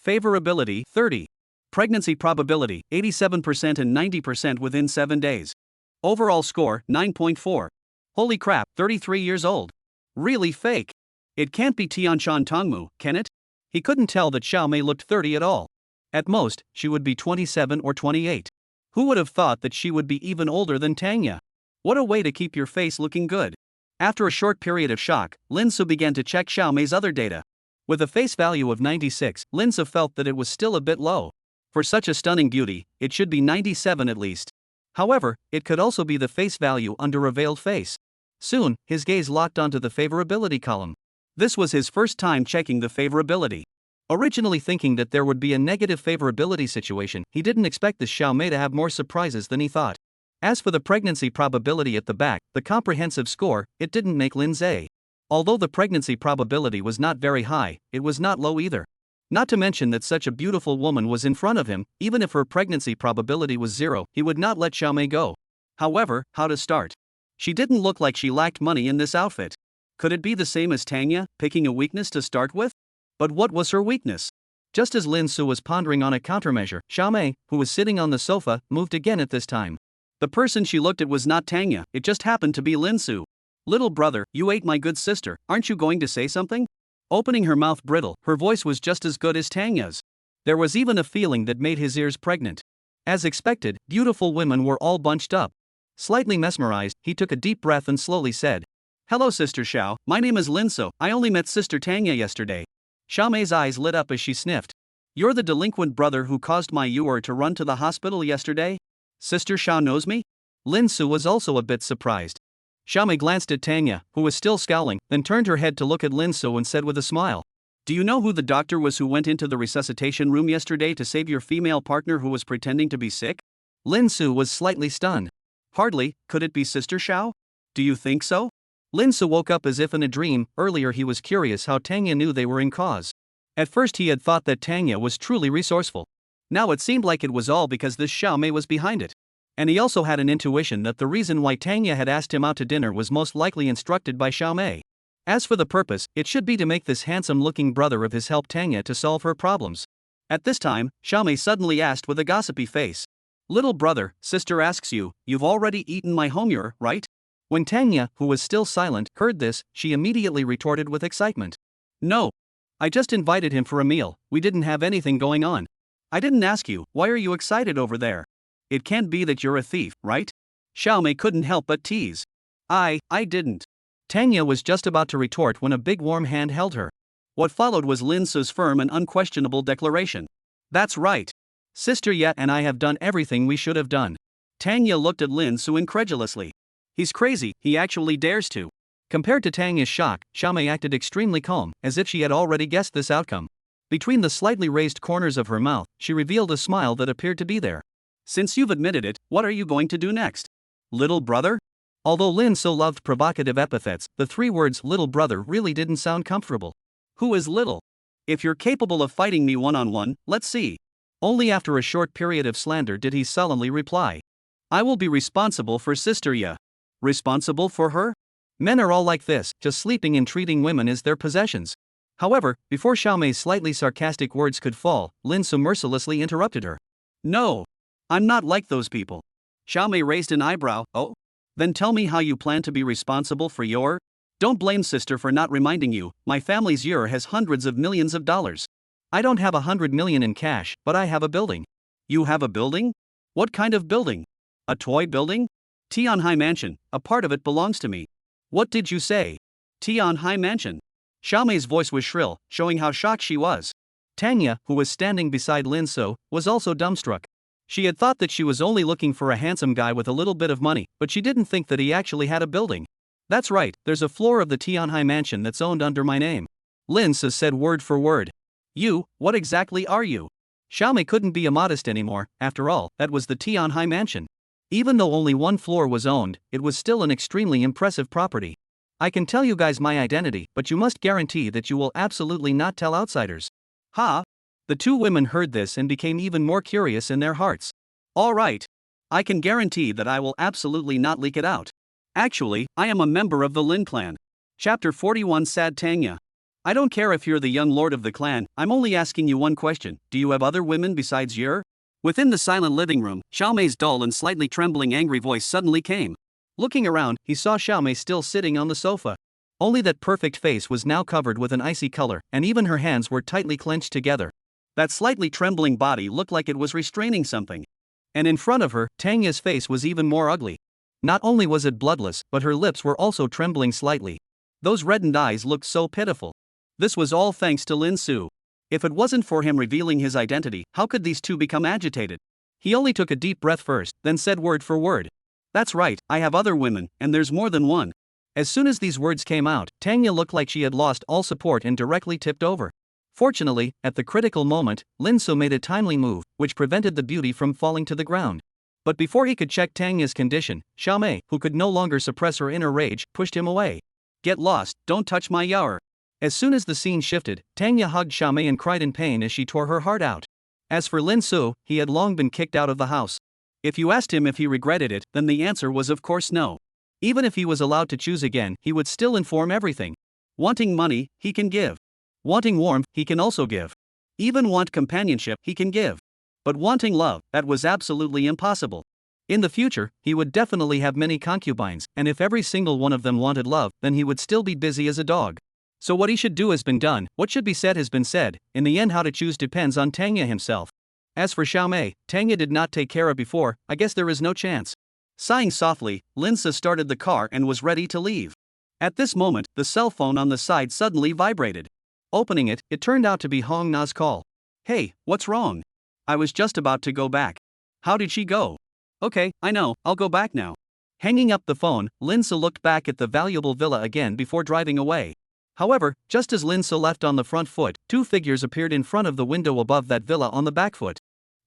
A: Favorability, 30. Pregnancy probability, 87% and 90% within 7 days. Overall score, 9.4. Holy crap, 33 years old. Really fake. It can't be Tianshan Tongmu, can it? He couldn't tell that Xiaomei looked 30 at all. At most, she would be 27 or 28. Who would have thought that she would be even older than Tanya? What a way to keep your face looking good. After a short period of shock, Linsu began to check Xiaomei's other data. With a face value of 96, Linsu felt that it was still a bit low. For such a stunning beauty, it should be 97 at least. However, it could also be the face value under a veiled face. Soon, his gaze locked onto the favorability column. This was his first time checking the favorability. Originally thinking that there would be a negative favorability situation, he didn't expect this Xiaomei to have more surprises than he thought. As for the pregnancy probability at the back, the comprehensive score, it didn't make Lindsay. Although the pregnancy probability was not very high, it was not low either. Not to mention that such a beautiful woman was in front of him, even if her pregnancy probability was 0, he would not let Xiaomei go. However, how to start? She didn't look like she lacked money in this outfit. Could it be the same as Tanya, picking a weakness to start with? But what was her weakness? Just as Linsu was pondering on a countermeasure, Xiaomei, who was sitting on the sofa, moved again at this time. The person she looked at was not Tanya, it just happened to be Linsu. Little brother, you ate my good sister, aren't you going to say something? Opening her mouth brittle, her voice was just as good as Tanya's. There was even a feeling that made his ears pregnant. As expected, beautiful women were all bunched up. Slightly mesmerized, he took a deep breath and slowly said, Hello Sister Xiao, my name is Linso, I only met Sister Tanga yesterday. Xiaomei's eyes lit up as she sniffed. You're the delinquent brother who caused my Yuer to run to the hospital yesterday? Sister Xiao knows me? Linsu was also a bit surprised. Xiaomei glanced at Tanga, who was still scowling, then turned her head to look at Linsu and said with a smile. Do you know who the doctor was who went into the resuscitation room yesterday to save your female partner who was pretending to be sick? Linsu was slightly stunned. Hardly, could it be Sister Xiao? Do you think so? Linsu woke up as if in a dream. Earlier he was curious how Tanga knew they were in cause. At first he had thought that Tanga was truly resourceful. Now it seemed like it was all because this Xiaomei was behind it. And he also had an intuition that the reason why Tanga had asked him out to dinner was most likely instructed by Xiaomei. As for the purpose, it should be to make this handsome-looking brother of his help Tanga to solve her problems. At this time, Xiaomei suddenly asked with a gossipy face. Little brother, sister asks you, you've already eaten my homure, right? When Tanga, who was still silent, heard this, she immediately retorted with excitement. No. I just invited him for a meal, we didn't have anything going on. I didn't ask you, why are you excited over there? It can't be that you're a thief, right? Xiaomei couldn't help but tease. I didn't. Tanga was just about to retort when a big warm hand held her. What followed was Linsu's firm and unquestionable declaration. That's right. Sister Ye and I have done everything we should have done. Tanga looked at Linsu incredulously. He's crazy, he actually dares to. Compared to Tanga's shock, Xiaomei acted extremely calm, as if she had already guessed this outcome. Between the slightly raised corners of her mouth, she revealed a smile that appeared to be there. Since you've admitted it, what are you going to do next? Little brother? Although Lin so loved provocative epithets, the three words little brother really didn't sound comfortable. Who is little? If you're capable of fighting me one-on-one, let's see. Only after a short period of slander did he sullenly reply. I will be responsible for Sister Ye. Responsible for her? Men are all like this, just sleeping and treating women as their possessions. However, before Xiaomei's slightly sarcastic words could fall, Lin so mercilessly interrupted her. No. I'm not like those people. Xiaomei raised an eyebrow. Oh? Then tell me how you plan to be responsible for your... Don't blame sister for not reminding you, my family's Yuer has hundreds of millions of dollars. I don't have 100 million in cash, but I have a building. You have a building? What kind of building? A toy building? Tianhai Mansion, a part of it belongs to me. What did you say? Tianhai Mansion. Xiaomei's voice was shrill, showing how shocked she was. Tanga, who was standing beside Linso, was also dumbstruck. She had thought that she was only looking for a handsome guy with a little bit of money, but she didn't think that he actually had a building. That's right, there's a floor of the Tianhai Mansion that's owned under my name. Linsa said word for word. You, what exactly are you? Xiaomei couldn't be immodest anymore, after all, that was the Tianhai Mansion. Even though only one floor was owned, it was still an extremely impressive property. I can tell you guys my identity, but you must guarantee that you will absolutely not tell outsiders. Ha! The two women heard this and became even more curious in their hearts. All right. I can guarantee that I will absolutely not leak it out. Actually, I am a member of the Lin clan. Chapter 41 Sad Tanga. I don't care if you're the young lord of the clan, I'm only asking you one question, do you have other women besides Yuer? Within the silent living room, Xiaomei's dull and slightly trembling angry voice suddenly came. Looking around, he saw Xiaomei still sitting on the sofa. Only that perfect face was now covered with an icy color, and even her hands were tightly clenched together. That slightly trembling body looked like it was restraining something. And in front of her, Tanga's face was even more ugly. Not only was it bloodless, but her lips were also trembling slightly. Those reddened eyes looked so pitiful. This was all thanks to Lin Su. If it wasn't for him revealing his identity, how could these two become agitated? He only took a deep breath first, then said word for word. That's right, I have other women, and there's more than one. As soon as these words came out, Tanga looked like she had lost all support and directly tipped over. Fortunately, at the critical moment, Linso made a timely move, which prevented the beauty from falling to the ground. But before he could check Tanga's condition, Xiaomei, who could no longer suppress her inner rage, pushed him away. Get lost, don't touch my Yuer. As soon as the scene shifted, Tanga hugged Xiaomei and cried in pain as she tore her heart out. As for Linsu, he had long been kicked out of the house. If you asked him if he regretted it, then the answer was of course no. Even if he was allowed to choose again, he would still inform everything. Wanting money, he can give. Wanting warmth, he can also give. Even want companionship, he can give. But wanting love, that was absolutely impossible. In the future, he would definitely have many concubines, and if every single one of them wanted love, then he would still be busy as a dog. So what he should do has been done, what should be said has been said, in the end how to choose depends on Tanga himself. As for Xiaomei, Tanga did not take care of before, I guess there is no chance. Sighing softly, Linsa started the car and was ready to leave. At this moment, the cell phone on the side suddenly vibrated. Opening it, it turned out to be Hong Na's call. Hey, what's wrong? I was just about to go back. How did she go? Okay, I know, I'll go back now. Hanging up the phone, Lin Se looked back at the valuable villa again before driving away. However, just as Lin Se left on the front foot, two figures appeared in front of the window above that villa on the back foot.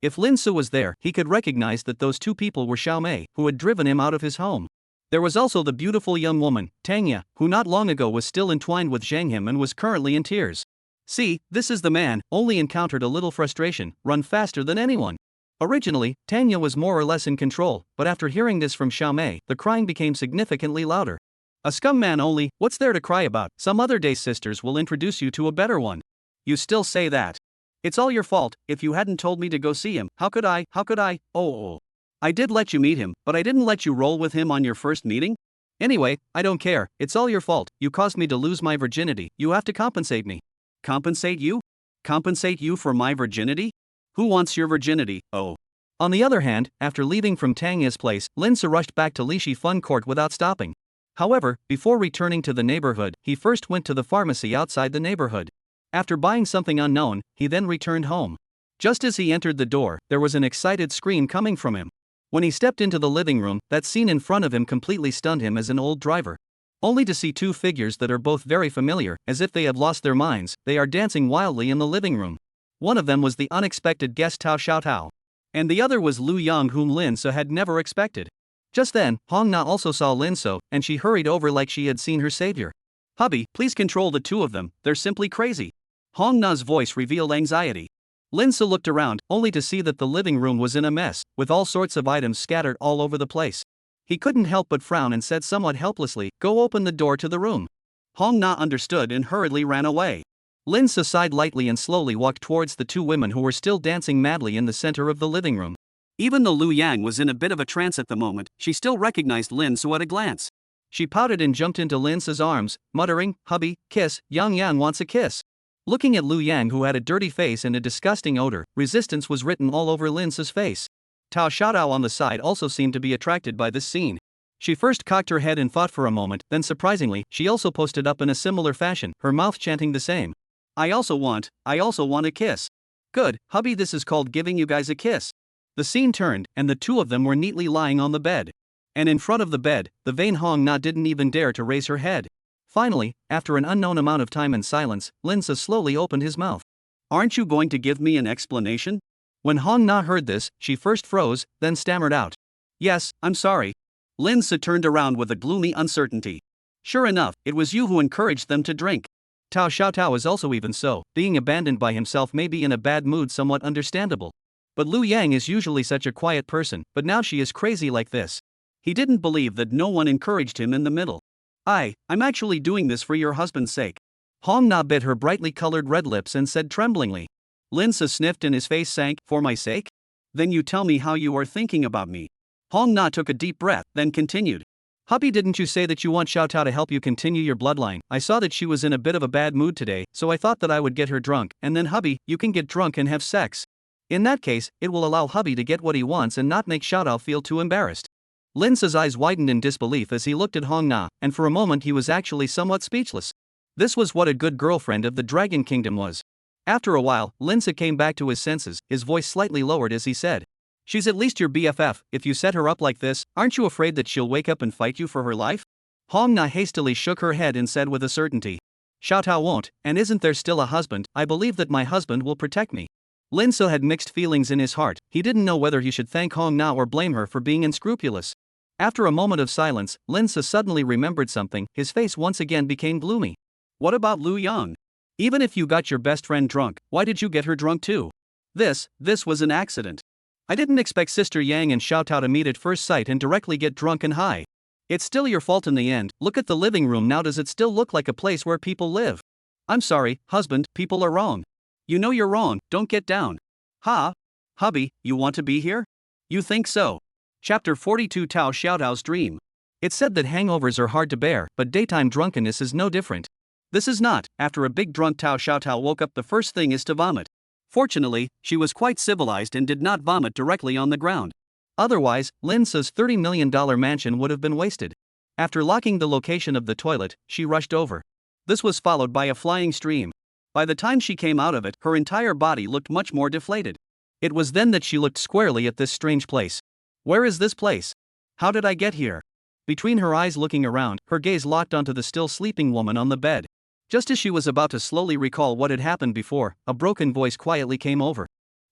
A: If Lin Se was there, he could recognize that those two people were Xiao Mei, who had driven him out of his home. There was also the beautiful young woman, Tanga, who not long ago was still entwined with Zhang Him and was currently in tears. See, this is the man, only encountered a little frustration, run faster than anyone. Originally, Tanya was more or less in control, but after hearing this from Xiao Mei, the crying became significantly louder. A scum man only, what's there to cry about? Some other day sisters will introduce you to a better one. You still say that? It's all your fault. If you hadn't told me to go see him, how could I? Oh. I did let you meet him, but I didn't let you roll with him on your first meeting? Anyway, I don't care, it's all your fault. You caused me to lose my virginity, you have to compensate me. Compensate you? Compensate you for my virginity? Who wants your virginity? Oh. On the other hand, after leaving from Tanga's place, Lin Se rushed back to Lishi Fun Court without stopping. However, before returning to the neighborhood, he first went to the pharmacy outside the neighborhood. After buying something unknown, he then returned home. Just as he entered the door, there was an excited scream coming from him. When he stepped into the living room, that scene in front of him completely stunned him as an old driver. Only to see two figures that are both very familiar, as if they have lost their minds, they are dancing wildly in the living room. One of them was the unexpected guest Tao Xiaotao. And the other was Lu Yang, whom Lin Se had never expected. Just then, Hong Na also saw Lin Se, and she hurried over like she had seen her savior. Hubby, please control the two of them, they're simply crazy. Hong Na's voice revealed anxiety. Lin Se looked around, only to see that the living room was in a mess, with all sorts of items scattered all over the place. He couldn't help but frown and said somewhat helplessly, "Go open the door to the room." Hong Na understood and hurriedly ran away. Lin Se sighed lightly and slowly walked towards the two women who were still dancing madly in the center of the living room. Even though Lu Yang was in a bit of a trance at the moment, she still recognized Lin Se at a glance. She pouted and jumped into Lin Se's arms, muttering, "Hubby, kiss, Yang Yan wants a kiss." Looking at Lu Yang, who had a dirty face and a disgusting odor, resistance was written all over Lin Se's face. Tao Xiaotao on the side also seemed to be attracted by this scene. She first cocked her head and thought for a moment, then surprisingly, she also posted up in a similar fashion, her mouth chanting the same. I also want a kiss. Good, hubby, this is called giving you guys a kiss. The scene turned, and the two of them were neatly lying on the bed. And in front of the bed, the vain Hong Na didn't even dare to raise her head. Finally, after an unknown amount of time and silence, Lin Se slowly opened his mouth. Aren't you going to give me an explanation? When Hong Na heard this, she first froze, then stammered out. Yes, I'm sorry. Lin Se turned around with a gloomy uncertainty. Sure enough, it was you who encouraged them to drink. Tao Xiaotao is also even so, being abandoned by himself may be in a bad mood somewhat understandable. But Lu Yang is usually such a quiet person, but now she is crazy like this. He didn't believe that no one encouraged him in the middle. I'm actually doing this for your husband's sake. Hong Na bit her brightly colored red lips and said tremblingly. Lin Se sniffed and his face sank. For my sake? Then you tell me how you are thinking about me. Hong Na took a deep breath, then continued. Hubby, didn't you say that you want Xiaotao to help you continue your bloodline? I saw that she was in a bit of a bad mood today, so I thought that I would get her drunk, and then hubby, you can get drunk and have sex. In that case, it will allow hubby to get what he wants and not make Xiaotao feel too embarrassed. Lin Se's eyes widened in disbelief as he looked at Hong Na, and for a moment he was actually somewhat speechless. This was what a good girlfriend of the Dragon Kingdom was. After a while, Lin Se came back to his senses, his voice slightly lowered as he said. She's at least your BFF, if you set her up like this, aren't you afraid that she'll wake up and fight you for her life? Hong Na hastily shook her head and said with a certainty. Xiaotao won't, and isn't there still a husband? I believe that my husband will protect me. Lin Se had mixed feelings in his heart, he didn't know whether he should thank Hong Na or blame her for being unscrupulous. After a moment of silence, Lin Se suddenly remembered something, his face once again became gloomy. What about Lu Yang? Even if you got your best friend drunk, why did you get her drunk too? This was an accident. I didn't expect Sister Yang and Xiaotao to meet at first sight and directly get drunk and high. It's still your fault in the end. Look at the living room now, does it still look like a place where people live? I'm sorry, husband, people are wrong. You know you're wrong, don't get down. Ha? Hubby, you want to be here? You think so? Chapter 42 Tao Xiaotao's Dream. It's said that hangovers are hard to bear, but daytime drunkenness is no different. This is not. After a big drunk, Tao Xiaotao woke up, the first thing is to vomit. Fortunately, she was quite civilized and did not vomit directly on the ground. Otherwise, Lin Se's $30 million mansion would have been wasted. After locking the location of the toilet, she rushed over. This was followed by a flying stream. By the time she came out of it, her entire body looked much more deflated. It was then that she looked squarely at this strange place. Where is this place? How did I get here? Between her eyes looking around, her gaze locked onto the still sleeping woman on the bed. Just as she was about to slowly recall what had happened before, a broken voice quietly came over.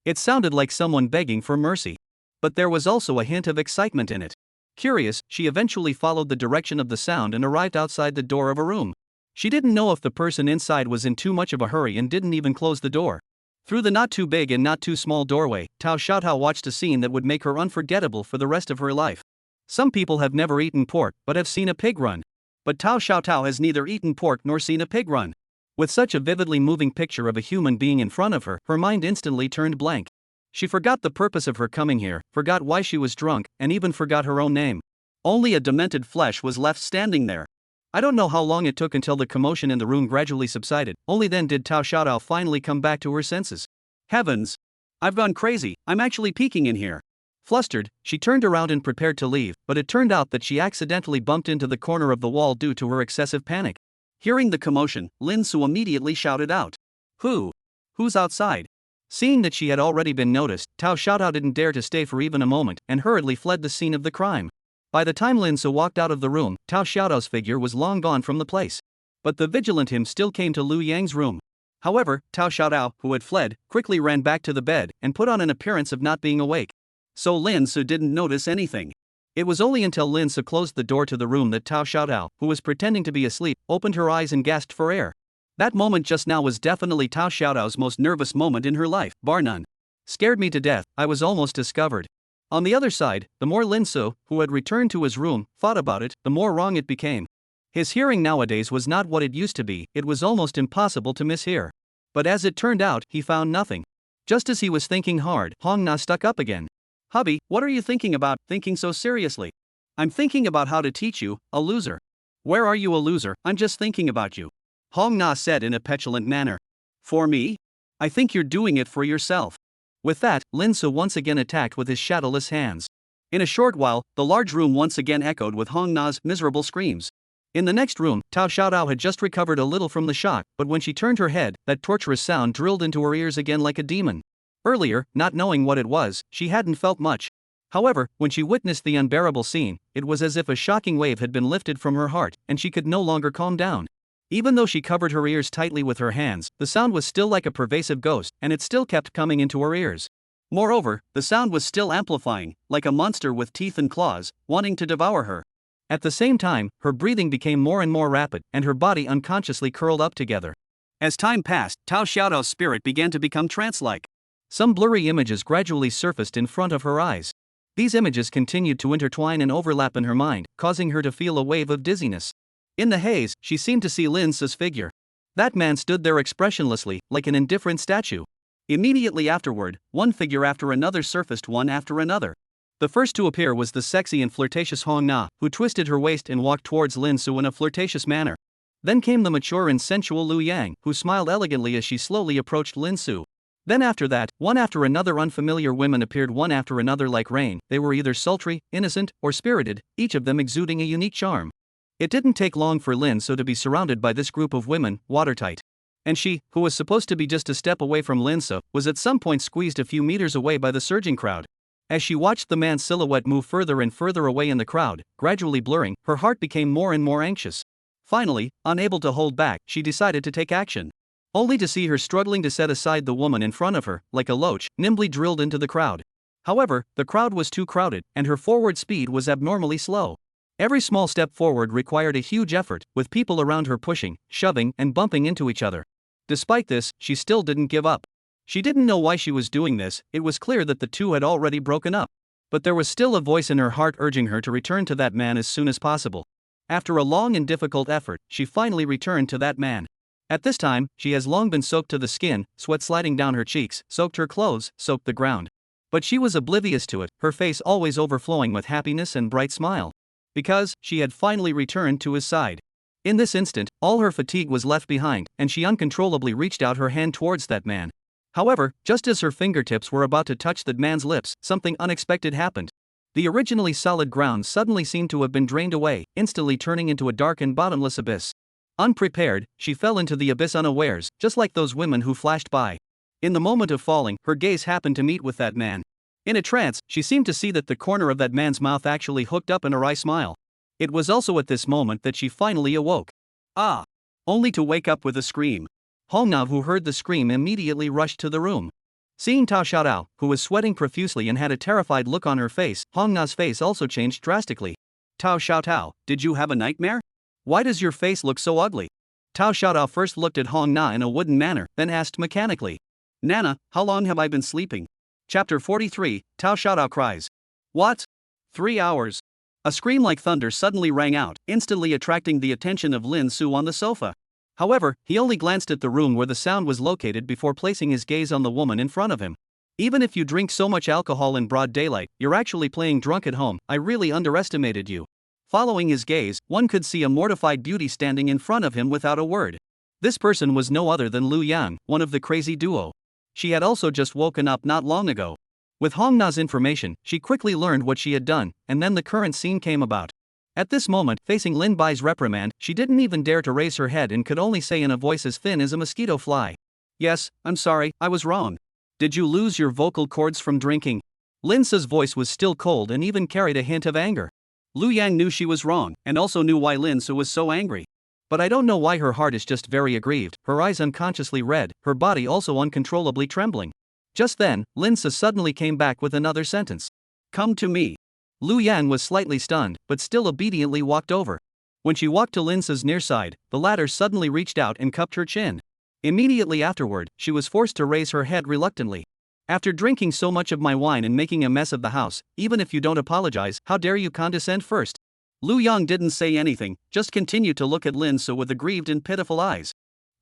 A: It sounded like someone begging for mercy. But there was also a hint of excitement in it. Curious, she eventually followed the direction of the sound and arrived outside the door of a room. She didn't know if the person inside was in too much of a hurry and didn't even close the door. Through the not too big and not too small doorway, Tao Xiaotao watched a scene that would make her unforgettable for the rest of her life. Some people have never eaten pork but have seen a pig run. But Tao Xiaotao has neither eaten pork nor seen a pig run. With such a vividly moving picture of a human being in front of her, her mind instantly turned blank. She forgot the purpose of her coming here, forgot why she was drunk, and even forgot her own name. Only a demented flesh was left standing there. I don't know how long it took until the commotion in the room gradually subsided, only then did Tao Xiaotao finally come back to her senses. Heavens! I've gone crazy, I'm actually peeking in here. Flustered, she turned around and prepared to leave, but it turned out that she accidentally bumped into the corner of the wall due to her excessive panic. Hearing the commotion, Lin Su immediately shouted out. Who's outside? Seeing that she had already been noticed, Tao Xiaotao didn't dare to stay for even a moment and hurriedly fled the scene of the crime. By the time Lin Su walked out of the room, Tao Xiaotao's figure was long gone from the place. But the vigilant him still came to Lu Yang's room. However, Tao Xiaotao, who had fled, quickly ran back to the bed and put on an appearance of not being awake. So Lin Su didn't notice anything. It was only until Lin Su closed the door to the room that Tao Xiaotao, who was pretending to be asleep, opened her eyes and gasped for air. That moment just now was definitely Tao Xiaotao's most nervous moment in her life, bar none. Scared me to death, I was almost discovered. On the other side, the more Lin Su, who had returned to his room, thought about it, the more wrong it became. His hearing nowadays was not what it used to be, it was almost impossible to mishear. But as it turned out, he found nothing. Just as he was thinking hard, Hong Na stuck up again. Hubby, what are you thinking about, thinking so seriously? I'm thinking about how to teach you, a loser. Where are you a loser, I'm just thinking about you. Hong Na said in a petulant manner. For me? I think you're doing it for yourself. With that, Lin Su once again attacked with his shadowless hands. In a short while, the large room once again echoed with Hong Na's miserable screams. In the next room, Tao Xiaotao had just recovered a little from the shock, but when she turned her head, that torturous sound drilled into her ears again like a demon. Earlier, not knowing what it was, she hadn't felt much. However, when she witnessed the unbearable scene, it was as if a shocking wave had been lifted from her heart, and she could no longer calm down. Even though she covered her ears tightly with her hands, the sound was still like a pervasive ghost, and it still kept coming into her ears. Moreover, the sound was still amplifying, like a monster with teeth and claws, wanting to devour her. At the same time, her breathing became more and more rapid, and her body unconsciously curled up together. As time passed, Tao Xiaotao's spirit began to become trance-like. Some blurry images gradually surfaced in front of her eyes. These images continued to intertwine and overlap in her mind, causing her to feel a wave of dizziness. In the haze, she seemed to see Lin Su's figure. That man stood there expressionlessly, like an indifferent statue. Immediately afterward, one figure after another surfaced one after another. The first to appear was the sexy and flirtatious Hong Na, who twisted her waist and walked towards Lin Su in a flirtatious manner. Then came the mature and sensual Lu Yang, who smiled elegantly as she slowly approached Lin Su. Then after that, one after another unfamiliar women appeared one after another like rain. They were either sultry, innocent, or spirited, each of them exuding a unique charm. It didn't take long for Lin Su to be surrounded by this group of women, watertight. And she, who was supposed to be just a step away from Lin Su, was at some point squeezed a few meters away by the surging crowd. As she watched the man's silhouette move further and further away in the crowd, gradually blurring, her heart became more and more anxious. Finally, unable to hold back, she decided to take action. Only to see her struggling to set aside the woman in front of her, like a loach, nimbly drilled into the crowd. However, the crowd was too crowded, and her forward speed was abnormally slow. Every small step forward required a huge effort, with people around her pushing, shoving, and bumping into each other. Despite this, she still didn't give up. She didn't know why she was doing this, it was clear that the two had already broken up. But there was still a voice in her heart urging her to return to that man as soon as possible. After a long and difficult effort, she finally returned to that man. At this time, she has long been soaked to the skin, sweat sliding down her cheeks, soaked her clothes, soaked the ground. But she was oblivious to it, her face always overflowing with happiness and bright smile. Because she had finally returned to his side. In this instant, all her fatigue was left behind, and she uncontrollably reached out her hand towards that man. However, just as her fingertips were about to touch that man's lips, something unexpected happened. The originally solid ground suddenly seemed to have been drained away, instantly turning into a dark and bottomless abyss. Unprepared, she fell into the abyss unawares, just like those women who flashed by. In the moment of falling, her gaze happened to meet with that man. In a trance, she seemed to see that the corner of that man's mouth actually hooked up in a wry smile. It was also at this moment that she finally awoke. Ah! Only to wake up with a scream. Hong Na, who heard the scream, immediately rushed to the room. Seeing Tao Xiaotao, who was sweating profusely and had a terrified look on her face, Hong Na's face also changed drastically. Tao Xiaotao, did you have a nightmare? Why does your face look so ugly? Tao Xiaotao first looked at Hong Na in a wooden manner, then asked mechanically. Nana, how long have I been sleeping? Chapter 43, Tao Xiaotao cries. What? 3 hours. A scream like thunder suddenly rang out, instantly attracting the attention of Lin Su on the sofa. However, he only glanced at the room where the sound was located before placing his gaze on the woman in front of him. Even if you drink so much alcohol in broad daylight, you're actually playing drunk at home. I really underestimated you. Following his gaze, one could see a mortified beauty standing in front of him without a word. This person was no other than Lu Yang, one of the crazy duo. She had also just woken up not long ago. With Hong Na's information, she quickly learned what she had done, and then the current scene came about. At this moment, facing Lin Bai's reprimand, she didn't even dare to raise her head and could only say in a voice as thin as a mosquito fly. Yes, I'm sorry, I was wrong. Did you lose your vocal cords from drinking? Lin Su's voice was still cold and even carried a hint of anger. Lu Yang knew she was wrong, and also knew why Lin Su was so angry. But I don't know why her heart is just very aggrieved, her eyes unconsciously red, her body also uncontrollably trembling. Just then, Lin Su suddenly came back with another sentence. Come to me. Lu Yang was slightly stunned, but still obediently walked over. When she walked to Lin Su's near side, the latter suddenly reached out and cupped her chin. Immediately afterward, she was forced to raise her head reluctantly. After drinking so much of my wine and making a mess of the house, even if you don't apologize, how dare you condescend first? Lu Yang didn't say anything, just continued to look at Lin Su with aggrieved and pitiful eyes.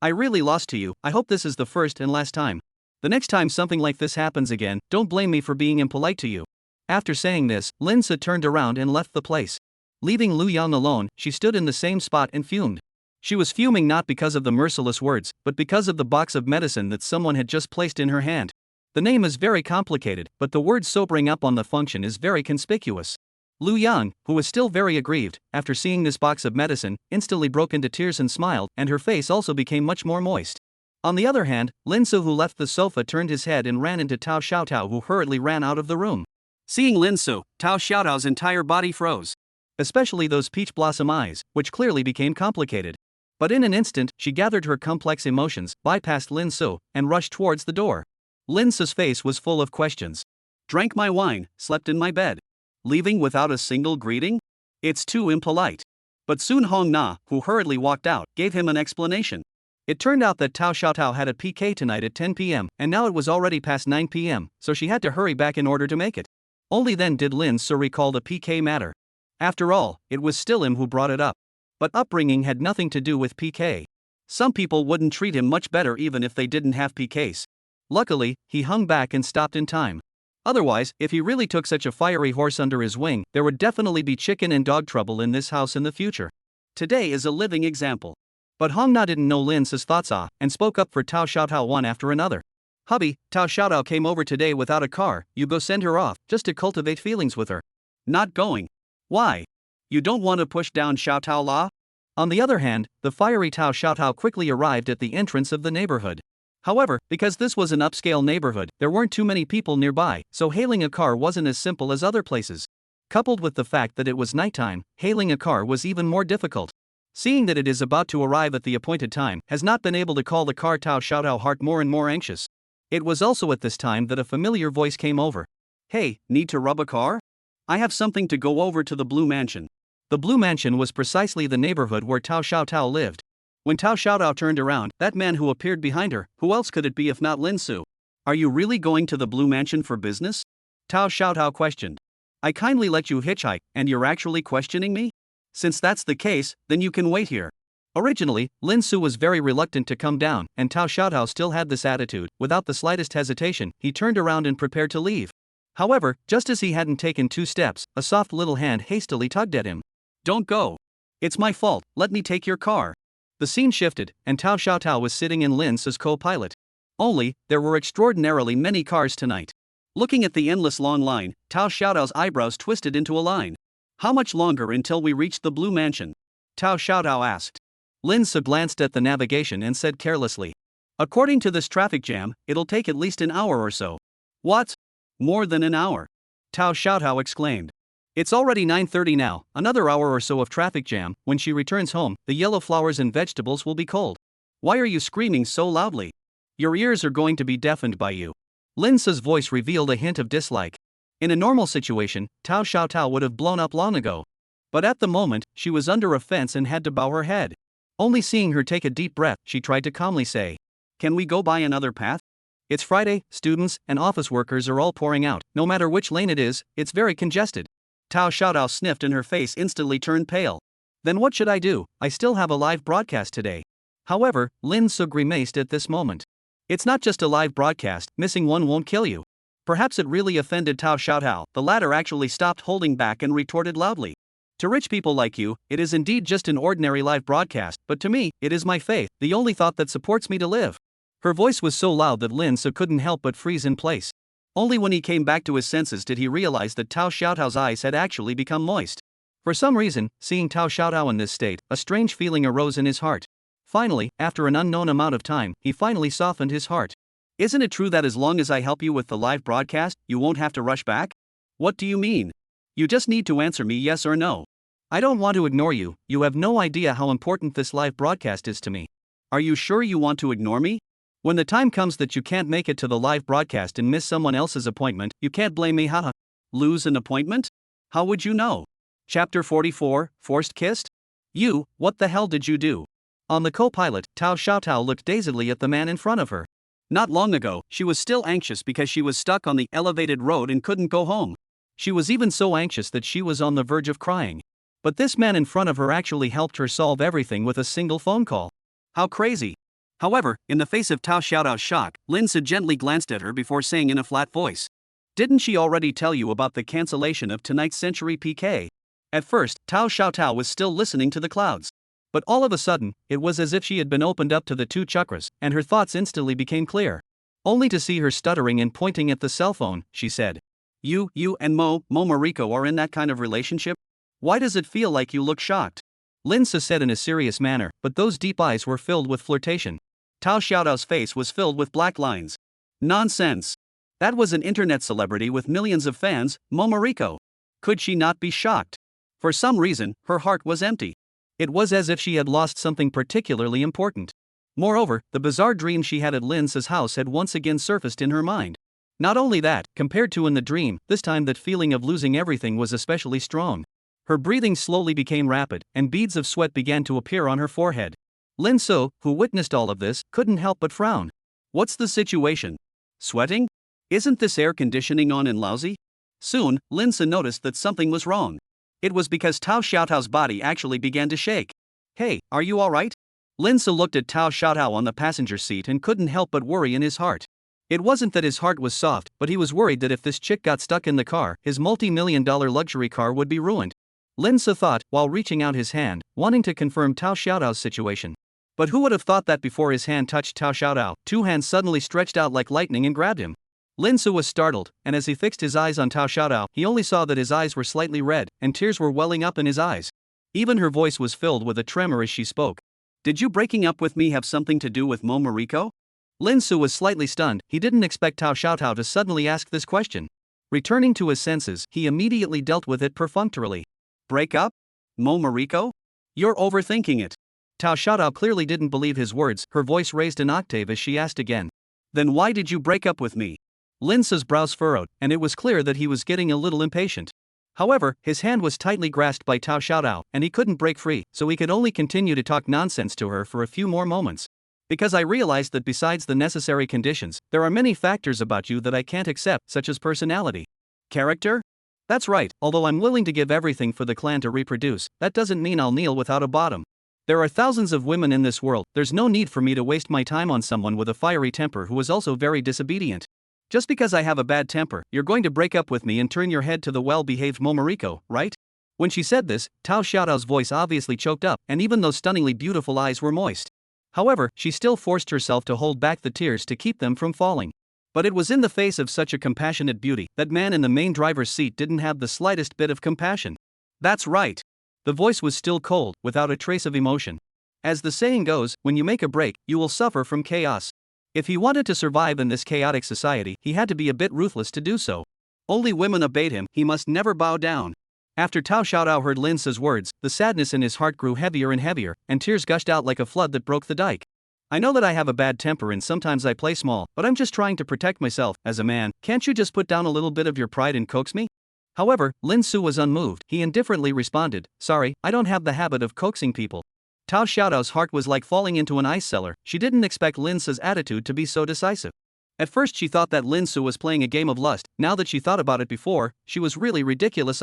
A: I really lost to you. I hope this is the first and last time. The next time something like this happens again, don't blame me for being impolite to you. After saying this, Lin Su turned around and left the place. Leaving Lu Yang alone, she stood in the same spot and fumed. She was fuming not because of the merciless words, but because of the box of medicine that someone had just placed in her hand. The name is very complicated, but the word sobering up on the function is very conspicuous. Lu Yang, who was still very aggrieved, after seeing this box of medicine, instantly broke into tears and smiled, and her face also became much more moist. On the other hand, Lin Su, who left the sofa, turned his head and ran into Tao Xiaotao, who hurriedly ran out of the room. Seeing Lin Su, Tao Xiaotao's entire body froze. Especially those peach blossom eyes, which clearly became complicated. But in an instant, she gathered her complex emotions, bypassed Lin Su, and rushed towards the door. Lin Su's face was full of questions. Drank my wine, slept in my bed. Leaving without a single greeting? It's too impolite. But soon Hong Na, who hurriedly walked out, gave him an explanation. It turned out that Tao Xiaotao had a PK tonight at 10 p.m., and now it was already past 9 p.m., so she had to hurry back in order to make it. Only then did Lin Su recall the PK matter. After all, it was still him who brought it up. But upbringing had nothing to do with PK. Some people wouldn't treat him much better even if they didn't have PKs. Luckily, he hung back and stopped in time. Otherwise, if he really took such a fiery horse under his wing, there would definitely be chicken and dog trouble in this house in the future. Today is a living example. But Hong Na didn't know Lin Su's thoughts and spoke up for Tao Xiaotao one after another. Hubby, Tao Xiaotao came over today without a car, you go send her off, just to cultivate feelings with her. Not going. Why? You don't want to push down Xiaotao La? On the other hand, the fiery Tao Xiaotao quickly arrived at the entrance of the neighborhood. However, because this was an upscale neighborhood, there weren't too many people nearby, so hailing a car wasn't as simple as other places. Coupled with the fact that it was nighttime, hailing a car was even more difficult. Seeing that it is about to arrive at the appointed time, has not been able to call the car, Tao Xiaotao heart more and more anxious. It was also at this time that a familiar voice came over. Hey, need to rub a car? I have something to go over to the Blue Mansion. The Blue Mansion was precisely the neighborhood where Tao Xiaotao lived. When Tao Xiaotao turned around, that man who appeared behind her, who else could it be if not Lin Su? Are you really going to the Blue Mansion for business? Tao Xiaotao questioned. I kindly let you hitchhike, and you're actually questioning me? Since that's the case, then you can wait here. Originally, Lin Su was very reluctant to come down, and Tao Xiaotao still had this attitude. Without the slightest hesitation, he turned around and prepared to leave. However, just as he hadn't taken 2 steps, a soft little hand hastily tugged at him. Don't go. It's my fault, let me take your car. The scene shifted, and Tao Xiaotao was sitting in Lin Su's co-pilot. Only, there were extraordinarily many cars tonight. Looking at the endless long line, Tao Xiaotao's eyebrows twisted into a line. How much longer until we reach the Blue Mansion? Tao Xiaotao asked. Lin Se glanced at the navigation and said carelessly. According to this traffic jam, it'll take at least an hour or so. What? More than an hour? Tao Xiaotao exclaimed. It's already 9:30 now, another hour or so of traffic jam. When she returns home, the yellow flowers and vegetables will be cold. Why are you screaming so loudly? Your ears are going to be deafened by you. Lin Se's voice revealed a hint of dislike. In a normal situation, Tao Xiaotao would have blown up long ago. But at the moment, she was under offense and had to bow her head. Only seeing her take a deep breath, she tried to calmly say, Can we go by another path? It's Friday, students and office workers are all pouring out. No matter which lane it is, it's very congested. Tao Xiaotao sniffed and her face instantly turned pale. Then what should I do? I still have a live broadcast today. However, Lin Se grimaced at this moment. It's not just a live broadcast, missing one won't kill you. Perhaps it really offended Tao Xiaotao. The latter actually stopped holding back and retorted loudly. To rich people like you, it is indeed just an ordinary live broadcast, but to me, it is my faith, the only thought that supports me to live. Her voice was so loud that Lin Se couldn't help but freeze in place. Only when he came back to his senses did he realize that Tao Xiaotao's eyes had actually become moist. For some reason, seeing Tao Xiaotao in this state, a strange feeling arose in his heart. Finally, after an unknown amount of time, he finally softened his heart. Isn't it true that as long as I help you with the live broadcast, you won't have to rush back? What do you mean? You just need to answer me yes or no. I don't want to ignore you, you have no idea how important this live broadcast is to me. Are you sure you want to ignore me? When the time comes that you can't make it to the live broadcast and miss someone else's appointment, you can't blame me, haha. Lose an appointment? How would you know? Chapter 44, Forced Kissed? You, what the hell did you do? On the co-pilot, Tao Xiaotao looked dazedly at the man in front of her. Not long ago, she was still anxious because she was stuck on the elevated road and couldn't go home. She was even so anxious that she was on the verge of crying. But this man in front of her actually helped her solve everything with a single phone call. How crazy. However, in the face of Tao Xiaotao's shock, Lin Se gently glanced at her before saying in a flat voice. Didn't she already tell you about the cancellation of tonight's Century PK? At first, Tao Xiaotao was still listening to the clouds. But all of a sudden, it was as if she had been opened up to the two chakras, and her thoughts instantly became clear. Only to see her stuttering and pointing at the cell phone, she said. You and Mo Mariko are in that kind of relationship? Why does it feel like you look shocked? Lin Se said in a serious manner, but those deep eyes were filled with flirtation. Tao Xiaotao's face was filled with black lines. Nonsense. That was an internet celebrity with millions of fans, Mo Mariko. Could she not be shocked? For some reason, her heart was empty. It was as if she had lost something particularly important. Moreover, the bizarre dream she had at Lin Se's house had once again surfaced in her mind. Not only that, compared to in the dream, this time that feeling of losing everything was especially strong. Her breathing slowly became rapid, and beads of sweat began to appear on her forehead. Lin Se, who witnessed all of this, couldn't help but frown. What's the situation? Sweating? Isn't this air conditioning on and lousy? Soon, Lin Se noticed that something was wrong. It was because Tao Xiaotao's body actually began to shake. Hey, are you alright? Lin Se looked at Tao Xiaotao on the passenger seat and couldn't help but worry in his heart. It wasn't that his heart was soft, but he was worried that if this chick got stuck in the car, his multi-million-dollar luxury car would be ruined. Lin Se thought, while reaching out his hand, wanting to confirm Tao Xiaotao's situation. But who would have thought that before his hand touched Tao Xiaotao, two hands suddenly stretched out like lightning and grabbed him. Lin Se was startled, and as he fixed his eyes on Tao Xiaotao, he only saw that his eyes were slightly red, and tears were welling up in his eyes. Even her voice was filled with a tremor as she spoke. Did you breaking up with me have something to do with Mo Mariko? Lin Se was slightly stunned. He didn't expect Tao Xiaotao to suddenly ask this question. Returning to his senses, he immediately dealt with it perfunctorily. Break up? Mo Mariko? You're overthinking it. Tao Xiaotao clearly didn't believe his words. Her voice raised an octave as she asked again. Then why did you break up with me? Lin Se's brows furrowed, and it was clear that he was getting a little impatient. However, his hand was tightly grasped by Tao Xiaotao, and he couldn't break free, so he could only continue to talk nonsense to her for a few more moments. Because I realized that besides the necessary conditions, there are many factors about you that I can't accept, such as personality. Character? That's right, although I'm willing to give everything for the clan to reproduce, that doesn't mean I'll kneel without a bottom. There are thousands of women in this world, there's no need for me to waste my time on someone with a fiery temper who is also very disobedient. Just because I have a bad temper, you're going to break up with me and turn your head to the well-behaved Mo Mariko, right? When she said this, Tao Xiaotao's voice obviously choked up, and even those stunningly beautiful eyes were moist. However, she still forced herself to hold back the tears to keep them from falling. But it was in the face of such a compassionate beauty that man in the main driver's seat didn't have the slightest bit of compassion. That's right. The voice was still cold, without a trace of emotion. As the saying goes, when you make a break, you will suffer from chaos. If he wanted to survive in this chaotic society, he had to be a bit ruthless to do so. Only women obeyed him, he must never bow down. After Tao Xiaotao heard Lin Su's words, the sadness in his heart grew heavier and heavier, and tears gushed out like a flood that broke the dike. I know that I have a bad temper and sometimes I play small, but I'm just trying to protect myself. As a man, can't you just put down a little bit of your pride and coax me? However, Lin Su was unmoved. He indifferently responded, sorry, I don't have the habit of coaxing people. Tao Xiaotao's heart was like falling into an ice cellar. She didn't expect Lin Su's attitude to be so decisive. At first she thought that Lin Su was playing a game of lust. Now that she thought about it before, she was really ridiculous.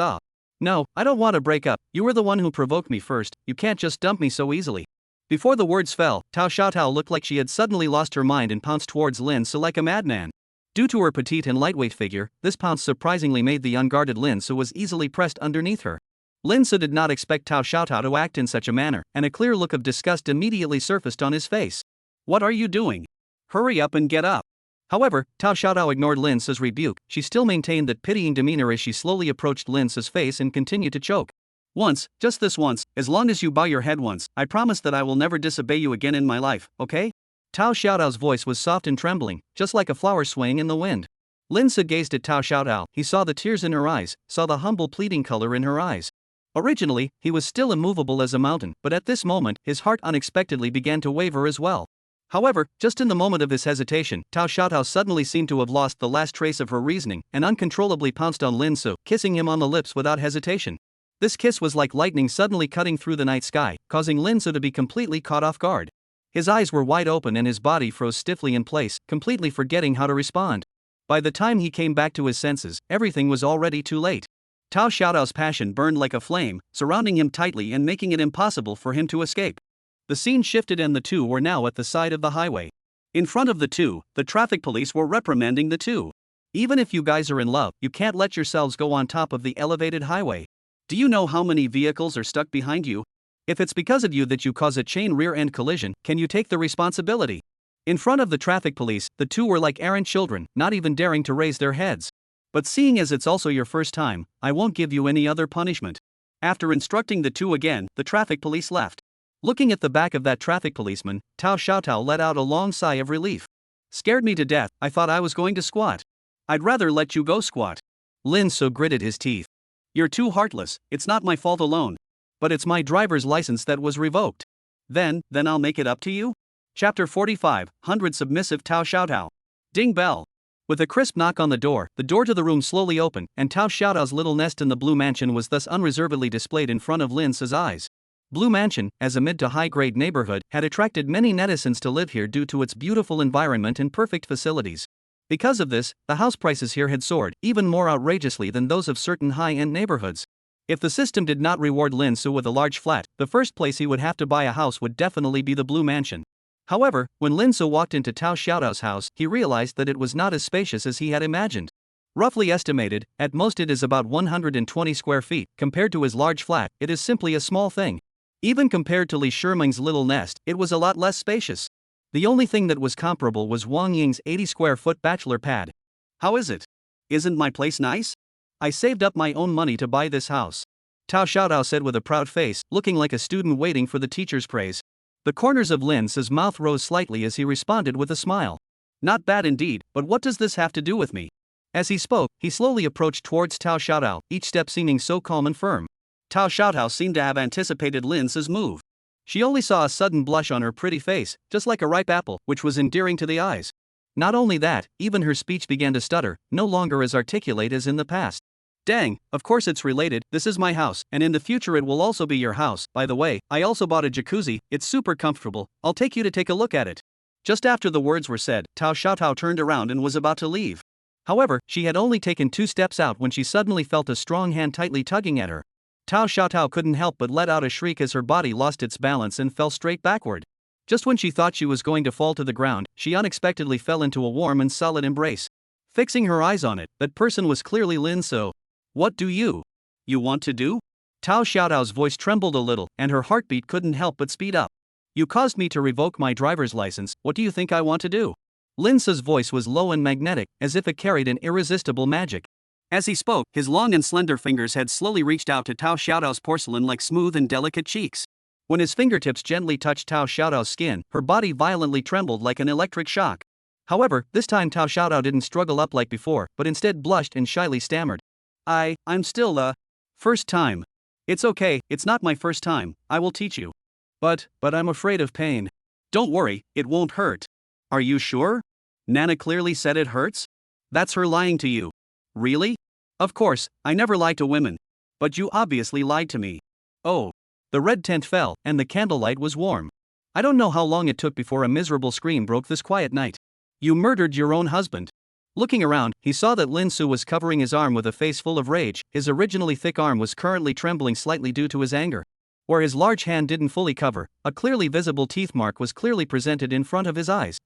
A: No, I don't want to break up. You were the one who provoked me first. You can't just dump me so easily. Before the words fell, Tao Xiaotao looked like she had suddenly lost her mind and pounced towards Lin Su like a madman. Due to her petite and lightweight figure, this pounce surprisingly made the unguarded Lin Su was easily pressed underneath her. Lin Su did not expect Tao Xiaotao to act in such a manner, and a clear look of disgust immediately surfaced on his face. What are you doing? Hurry up and get up. However, Tao Xiaotao ignored Lin Su's rebuke. She still maintained that pitying demeanor as she slowly approached Lin Su's face and continued to choke. Once, just this once, as long as you bow your head once, I promise that I will never disobey you again in my life, okay? Tao Xiaotao's voice was soft and trembling, just like a flower swaying in the wind. Lin Su gazed at Tao Xiaotao. He saw the tears in her eyes, saw the humble pleading color in her eyes. Originally, he was still immovable as a mountain, but at this moment, his heart unexpectedly began to waver as well. However, just in the moment of his hesitation, Tao Xiaotao suddenly seemed to have lost the last trace of her reasoning and uncontrollably pounced on Lin Su, kissing him on the lips without hesitation. This kiss was like lightning suddenly cutting through the night sky, causing Lin Su to be completely caught off guard. His eyes were wide open and his body froze stiffly in place, completely forgetting how to respond. By the time he came back to his senses, everything was already too late. Tao Xiaotao's passion burned like a flame, surrounding him tightly and making it impossible for him to escape. The scene shifted and the two were now at the side of the highway. In front of the two, the traffic police were reprimanding the two. Even if you guys are in love, you can't let yourselves go on top of the elevated highway. Do you know how many vehicles are stuck behind you? If it's because of you that you cause a chain rear-end collision, can you take the responsibility? In front of the traffic police, the two were like errant children, not even daring to raise their heads. But seeing as it's also your first time, I won't give you any other punishment. After instructing the two again, the traffic police left. Looking at the back of that traffic policeman, Tao Xiaotao let out a long sigh of relief. Scared me to death, I thought I was going to squat. I'd rather let you go squat. Lin Su gritted his teeth. You're too heartless, it's not my fault alone. But it's my driver's license that was revoked. Then I'll make it up to you? Chapter 45, 100 Submissive Tao Xiaotao. Ding bell. With a crisp knock on the door to the room slowly opened, and Tao Xiaotao's little nest in the Blue Mansion was thus unreservedly displayed in front of Lin Su's eyes. Blue Mansion, as a mid to high-grade neighborhood, had attracted many netizens to live here due to its beautiful environment and perfect facilities. Because of this, the house prices here had soared, even more outrageously than those of certain high-end neighborhoods. If the system did not reward Lin Su with a large flat, the first place he would have to buy a house would definitely be the Blue Mansion. However, when Lin Su walked into Tao Xiaotao's house, he realized that it was not as spacious as he had imagined. Roughly estimated, at most it is about 120 square feet. Compared to his large flat, it is simply a small thing. Even compared to Li Shiming's little nest, it was a lot less spacious. The only thing that was comparable was Wong Ying's 80 square foot bachelor pad. How is it? Isn't my place nice? I saved up my own money to buy this house. Tao Xiaotao said with a proud face, looking like a student waiting for the teacher's praise. The corners of Lin Su's mouth rose slightly as he responded with a smile. Not bad indeed, but what does this have to do with me? As he spoke, he slowly approached towards Tao Xiaotao, each step seeming so calm and firm. Tao Xiaotao seemed to have anticipated Lin Su's move. She only saw a sudden blush on her pretty face, just like a ripe apple, which was endearing to the eyes. Not only that, even her speech began to stutter, no longer as articulate as in the past. Dang, of course it's related, this is my house, and in the future it will also be your house. By the way, I also bought a jacuzzi, it's super comfortable, I'll take you to take a look at it. Just after the words were said, Tao Xiaotao turned around and was about to leave. However, she had only taken 2 steps out when she suddenly felt a strong hand tightly tugging at her. Tao Xiaotao couldn't help but let out a shriek as her body lost its balance and fell straight backward. Just when she thought she was going to fall to the ground, she unexpectedly fell into a warm and solid embrace. Fixing her eyes on it, that person was clearly Lin Su. What do you want to do? Tao Xiaotao's voice trembled a little, and her heartbeat couldn't help but speed up. You caused me to revoke my driver's license, what do you think I want to do? Lin Su's voice was low and magnetic, as if it carried an irresistible magic. As he spoke, his long and slender fingers had slowly reached out to Tao Xiaotao's porcelain-like smooth and delicate cheeks. When his fingertips gently touched Tao Xiaotao's skin, her body violently trembled like an electric shock. However, this time Tao Xiaotao didn't struggle up like before, but instead blushed and shyly stammered. I'm still first time. It's okay, it's not my first time, I will teach you. But I'm afraid of pain. Don't worry, it won't hurt. Are you sure? Nana clearly said it hurts? That's her lying to you. Really? Of course, I never lie to women. But you obviously lied to me. Oh. The red tent fell, and the candlelight was warm. I don't know how long it took before a miserable scream broke this quiet night. You murdered your own husband. Looking around, he saw that Lin Su was covering his arm with a face full of rage. His originally thick arm was currently trembling slightly due to his anger. Where his large hand didn't fully cover, a clearly visible teeth mark was clearly presented in front of his eyes.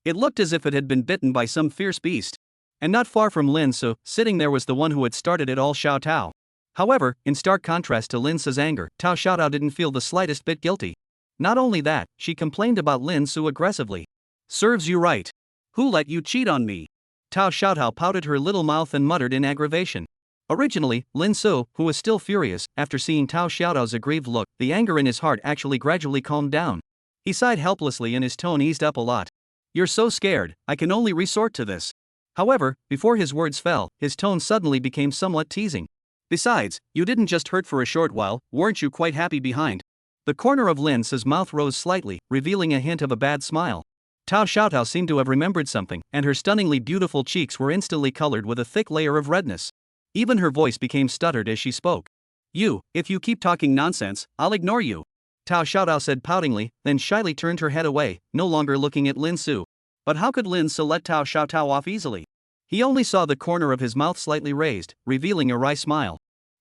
A: It looked as if it had been bitten by some fierce beast. And not far from Lin Su, sitting there was the one who had started it all, Xiaotao. However, in stark contrast to Lin Su's anger, Tao Xiaotao didn't feel the slightest bit guilty. Not only that, she complained about Lin Su aggressively. Serves you right. Who let you cheat on me? Tao Xiaotao pouted her little mouth and muttered in aggravation. Originally, Lin Su, who was still furious, after seeing Tao Xiaotao's aggrieved look, the anger in his heart actually gradually calmed down. He sighed helplessly and his tone eased up a lot. You're so scared, I can only resort to this. However, before his words fell, his tone suddenly became somewhat teasing. Besides, you didn't just hurt for a short while, weren't you quite happy behind? The corner of Lin Su's mouth rose slightly, revealing a hint of a bad smile. Tao Xiaotao seemed to have remembered something, and her stunningly beautiful cheeks were instantly colored with a thick layer of redness. Even her voice became stuttered as she spoke. If you keep talking nonsense, I'll ignore you. Tao Xiaotao said poutingly, then shyly turned her head away, no longer looking at Lin Su. But how could Lin Su let Tao Xiaotao off easily? He only saw the corner of his mouth slightly raised, revealing a wry smile.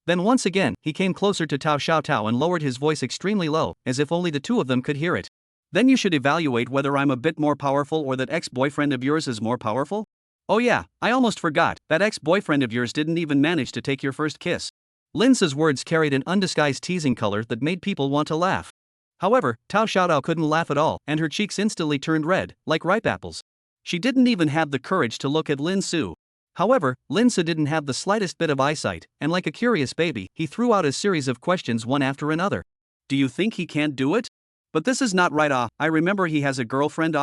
A: Then once again, he came closer to Tao Xiaotao and lowered his voice extremely low, as if only the two of them could hear it. Then you should evaluate whether I'm a bit more powerful or that ex-boyfriend of yours is more powerful? Oh yeah, I almost forgot, that ex-boyfriend of yours didn't even manage to take your first kiss. Lin Su's words carried an undisguised teasing color that made people want to laugh. However, Tao Xiaotao couldn't laugh at all, and her cheeks instantly turned red, like ripe apples. She didn't even have the courage to look at Lin Su. However, Lin Su didn't have the slightest bit of eyesight, and like a curious baby, he threw out a series of questions one after another. Do you think he can't do it? But this is not right. I remember he has a girlfriend.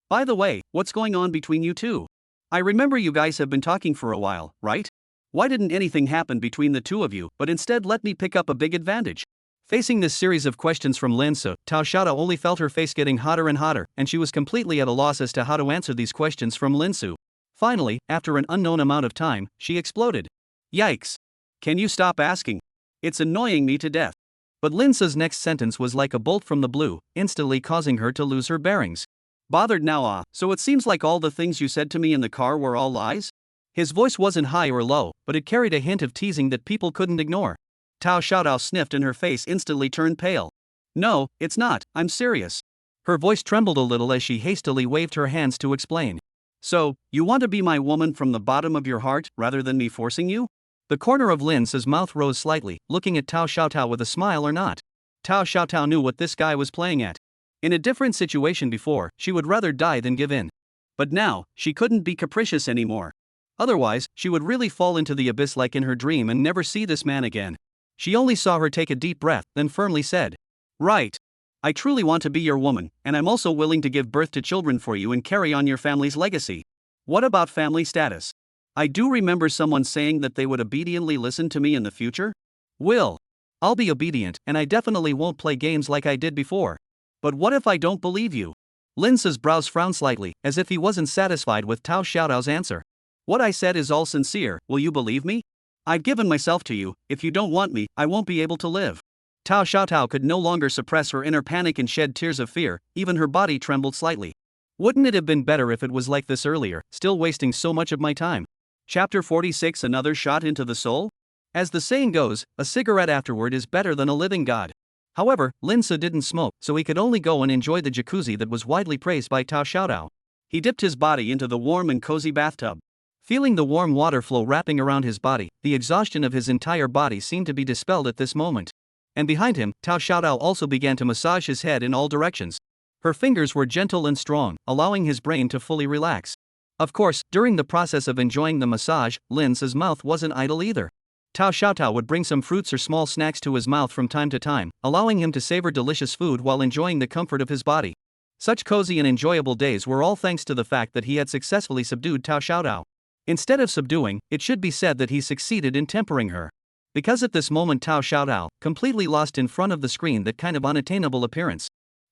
A: By the way, what's going on between you two? I remember you guys have been talking for a while, right? Why didn't anything happen between the two of you, but instead let me pick up a big advantage? Facing this series of questions from Lin Su, Tao Xiaotao only felt her face getting hotter and hotter, and she was completely at a loss as to how to answer these questions from Lin Su. Finally, after an unknown amount of time, she exploded. Yikes! Can you stop asking? It's annoying me to death. But Lin Su's next sentence was like a bolt from the blue, instantly causing her to lose her bearings. Bothered now, so it seems like all the things you said to me in the car were all lies? His voice wasn't high or low, but it carried a hint of teasing that people couldn't ignore. Tao Xiaotao sniffed and her face instantly turned pale. No, it's not, I'm serious. Her voice trembled a little as she hastily waved her hands to explain. So, you want to be my woman from the bottom of your heart, rather than me forcing you? The corner of Lin Su's mouth rose slightly, looking at Tao Xiaotao with a smile or not. Tao Xiaotao knew what this guy was playing at. In a different situation before, she would rather die than give in. But now, she couldn't be capricious anymore. Otherwise, she would really fall into the abyss like in her dream and never see this man again. She only saw her take a deep breath, then firmly said, Right. I truly want to be your woman, and I'm also willing to give birth to children for you and carry on your family's legacy. What about family status? I do remember someone saying that they would obediently listen to me in the future. I'll be obedient, and I definitely won't play games like I did before. But what if I don't believe you? Lin Su's brows frowned slightly, as if he wasn't satisfied with Tao Xiaotao's answer. What I said is all sincere, will you believe me? I've given myself to you, if you don't want me, I won't be able to live. Tao Xiaotao could no longer suppress her inner panic and shed tears of fear, even her body trembled slightly. Wouldn't it have been better if it was like this earlier, still wasting so much of my time? Chapter 46 Another Shot into the Soul? As the saying goes, a cigarette afterward is better than a living god. However, Lin Su didn't smoke, so he could only go and enjoy the jacuzzi that was widely praised by Tao Xiaotao. He dipped his body into the warm and cozy bathtub. Feeling the warm water flow wrapping around his body, the exhaustion of his entire body seemed to be dispelled at this moment. And behind him, Tao Xiaotao also began to massage his head in all directions. Her fingers were gentle and strong, allowing his brain to fully relax. Of course, during the process of enjoying the massage, Lin's mouth wasn't idle either. Tao Xiaotao would bring some fruits or small snacks to his mouth from time to time, allowing him to savor delicious food while enjoying the comfort of his body. Such cozy and enjoyable days were all thanks to the fact that he had successfully subdued Tao Xiaotao. Instead of subduing, it should be said that he succeeded in tempering her. Because at this moment Tao Xiaotao, completely lost in front of the screen that kind of unattainable appearance.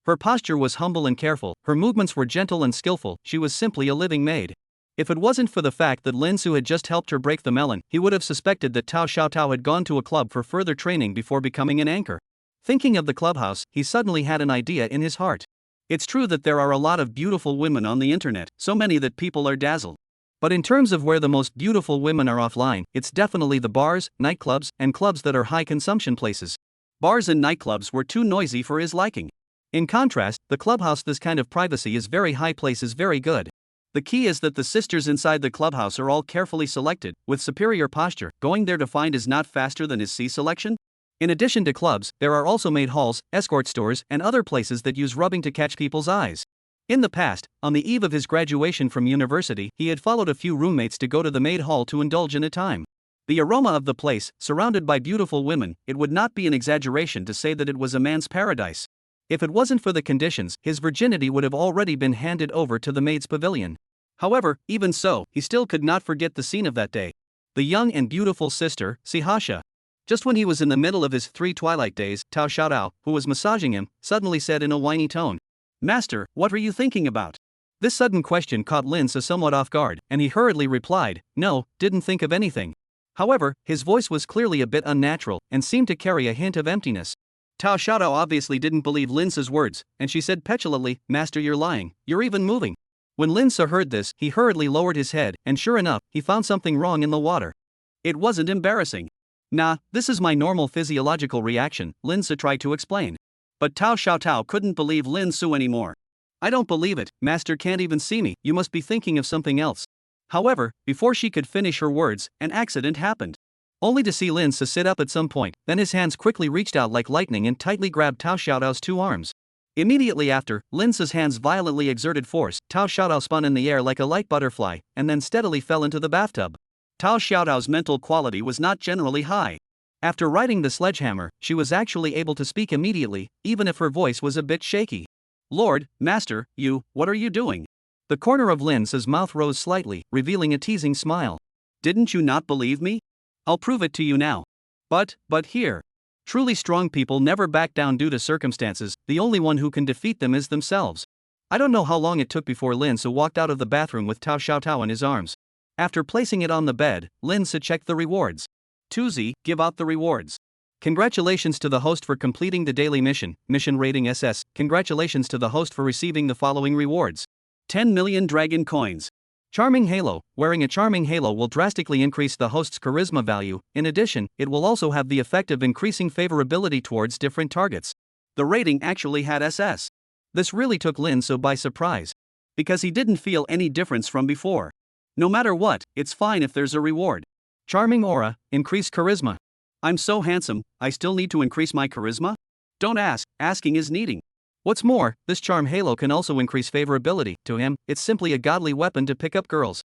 A: Her posture was humble and careful, her movements were gentle and skillful, she was simply a living maid. If it wasn't for the fact that Lin Su had just helped her break the melon, he would have suspected that Tao Xiaotao had gone to a club for further training before becoming an anchor. Thinking of the clubhouse, he suddenly had an idea in his heart. It's true that there are a lot of beautiful women on the internet, so many that people are dazzled. But in terms of where the most beautiful women are offline, it's definitely the bars, nightclubs, and clubs that are high consumption places. Bars and nightclubs were too noisy for his liking. In contrast, the clubhouse, this kind of privacy is very high place, is very good. The key is that the sisters inside the clubhouse are all carefully selected, with superior posture. Going there to find is not faster than his C selection. In addition to clubs, there are also maid halls, escort stores, and other places that use rubbing to catch people's eyes. In the past, on the eve of his graduation from university, he had followed a few roommates to go to the maid hall to indulge in a time. The aroma of the place, surrounded by beautiful women, it would not be an exaggeration to say that it was a man's paradise. If it wasn't for the conditions, his virginity would have already been handed over to the maid's pavilion. However, even so, he still could not forget the scene of that day. The young and beautiful sister, Sihasha. Just when he was in the middle of his 3 twilight days, Tao Xiaotao, who was massaging him, suddenly said in a whiny tone, "Master, what are you thinking about?" This sudden question caught Lin Su somewhat off guard, and he hurriedly replied, "No, didn't think of anything." However, his voice was clearly a bit unnatural, and seemed to carry a hint of emptiness. Tao Xiaotao obviously didn't believe Lin Su's words, and she said petulantly, "Master, you're lying, you're even moving." When Lin Su heard this, he hurriedly lowered his head, and sure enough, he found something wrong in the water. It wasn't embarrassing. "Nah, this is my normal physiological reaction," Lin Su tried to explain. But Tao Xiaotao couldn't believe Lin Su anymore. "I don't believe it, Master can't even see me, you must be thinking of something else." However, before she could finish her words, an accident happened. Only to see Lin Su sit up at some point, then his hands quickly reached out like lightning and tightly grabbed Tao Xiaotao's 2 arms. Immediately after, Lin Su's hands violently exerted force, Tao Xiaotao spun in the air like a light butterfly, and then steadily fell into the bathtub. Tao Xiaotao's mental quality was not generally high. After riding the sledgehammer, she was actually able to speak immediately, even if her voice was a bit shaky. "Lord, Master, what are you doing?" The corner of Lin Su's mouth rose slightly, revealing a teasing smile. "Didn't you not believe me? I'll prove it to you now." But here. Truly strong people never back down due to circumstances, the only one who can defeat them is themselves. I don't know how long it took before Lin Su walked out of the bathroom with Tao Xiaotao in his arms. After placing it on the bed, Lin Su checked the rewards. "2Z, give out the rewards." Congratulations to the host for completing the daily mission, mission rating SS. Congratulations to the host for receiving the following rewards. 10 million dragon coins. Charming halo. Wearing a charming halo will drastically increase the host's charisma value. In addition, it will also have the effect of increasing favorability towards different targets. The rating actually had SS. This really took Lin Su by surprise. Because he didn't feel any difference from before. No matter what, it's fine if there's a reward. Charming aura, increase charisma. I'm so handsome, I still need to increase my charisma? Don't ask, asking is needing. What's more, this charm halo can also increase favorability. To him, it's simply a godly weapon to pick up girls.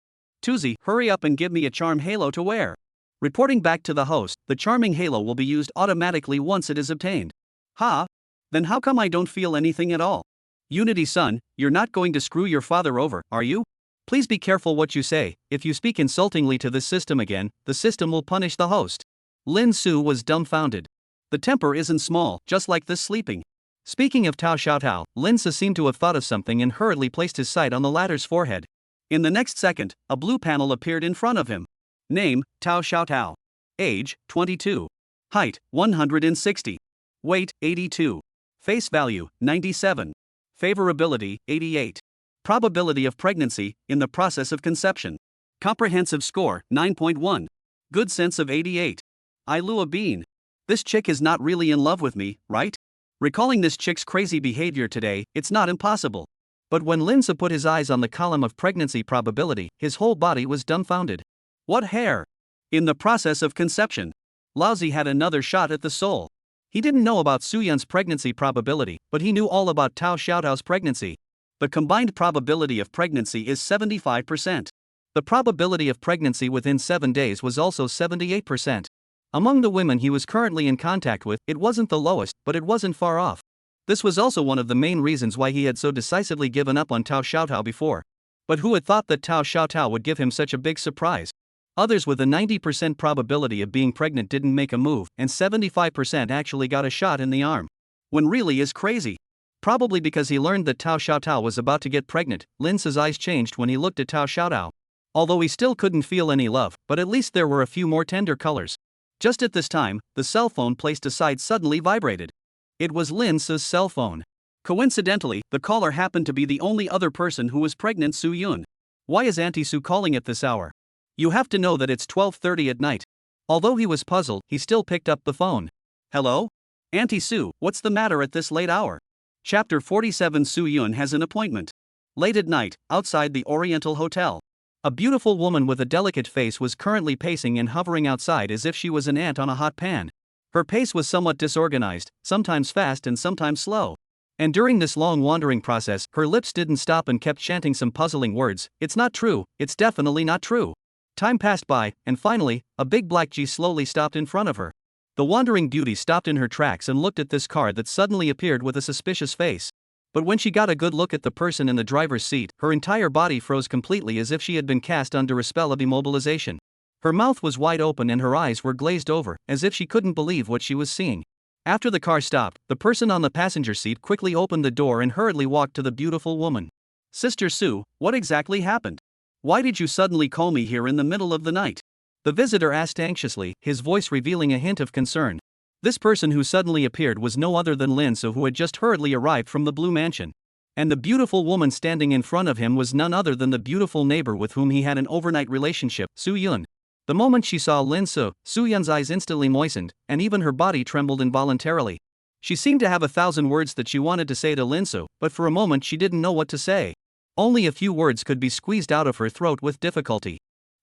A: 2Z, hurry up and give me a charm halo to wear. Reporting back to the host, the charming halo will be used automatically once it is obtained. Ha? Then how come I don't feel anything at all? Unity-san, you're not going to screw your father over, are you? Please be careful what you say. If you speak insultingly to this system again, the system will punish the host. Lin Su was dumbfounded. The temper isn't small, just like this sleeping. Speaking of Tao Xiaotao, Lin Su seemed to have thought of something and hurriedly placed his sight on the latter's forehead. In the next second, a blue panel appeared in front of him. Name, Tao Xiaotao. Age, 22. Height, 160. Weight, 82. Face value, 97. Favorability, 88. Probability of pregnancy, in the process of conception. Comprehensive score, 9.1. Good sense of 88. I Lu a bean. This chick is not really in love with me, right? Recalling this chick's crazy behavior today, it's not impossible. But when Lin Su put his eyes on the column of pregnancy probability, his whole body was dumbfounded. What hair? In the process of conception. Lousy had another shot at the soul. He didn't know about Suyun's pregnancy probability, but he knew all about Tao Xiaotao's pregnancy. The combined probability of pregnancy is 75%. The probability of pregnancy within 7 days was also 78%. Among the women he was currently in contact with, it wasn't the lowest, but it wasn't far off. This was also one of the main reasons why he had so decisively given up on Tao Xiaotao before. But who had thought that Tao Xiaotao would give him such a big surprise? Others with a 90% probability of being pregnant didn't make a move, and 75% actually got a shot in the arm. When really is crazy. Probably because he learned that Tao Xiaotao was about to get pregnant, Lin's eyes changed when he looked at Tao Xiaotao. Although he still couldn't feel any love, but at least there were a few more tender colors. Just at this time, the cell phone placed aside suddenly vibrated. It was Lin's cell phone. Coincidentally, the caller happened to be the only other person who was pregnant, Suyun. Why is Auntie Su calling at this hour? You have to know that it's 12:30 at night. Although he was puzzled, he still picked up the phone. Hello? Auntie Su, what's the matter at this late hour? Chapter 47. Suyun has an appointment. Late at night, outside the Oriental Hotel. A beautiful woman with a delicate face was currently pacing and hovering outside as if she was an ant on a hot pan. Her pace was somewhat disorganized, sometimes fast and sometimes slow. And during this long wandering process, her lips didn't stop and kept chanting some puzzling words. It's not true, it's definitely not true. Time passed by, and finally, a big black G slowly stopped in front of her. The wandering beauty stopped in her tracks and looked at this car that suddenly appeared with a suspicious face. But when she got a good look at the person in the driver's seat, her entire body froze completely as if she had been cast under a spell of immobilization. Her mouth was wide open and her eyes were glazed over, as if she couldn't believe what she was seeing. After the car stopped, the person on the passenger seat quickly opened the door and hurriedly walked to the beautiful woman. Sister Su, what exactly happened? Why did you suddenly call me here in the middle of the night? The visitor asked anxiously, his voice revealing a hint of concern. This person who suddenly appeared was no other than Lin Su, who had just hurriedly arrived from the Blue Mansion. And the beautiful woman standing in front of him was none other than the beautiful neighbor with whom he had an overnight relationship, Suyun. The moment she saw Lin Su, Suyun's eyes instantly moistened, and even her body trembled involuntarily. She seemed to have 1,000 words that she wanted to say to Lin Su, but for a moment she didn't know what to say. Only a few words could be squeezed out of her throat with difficulty.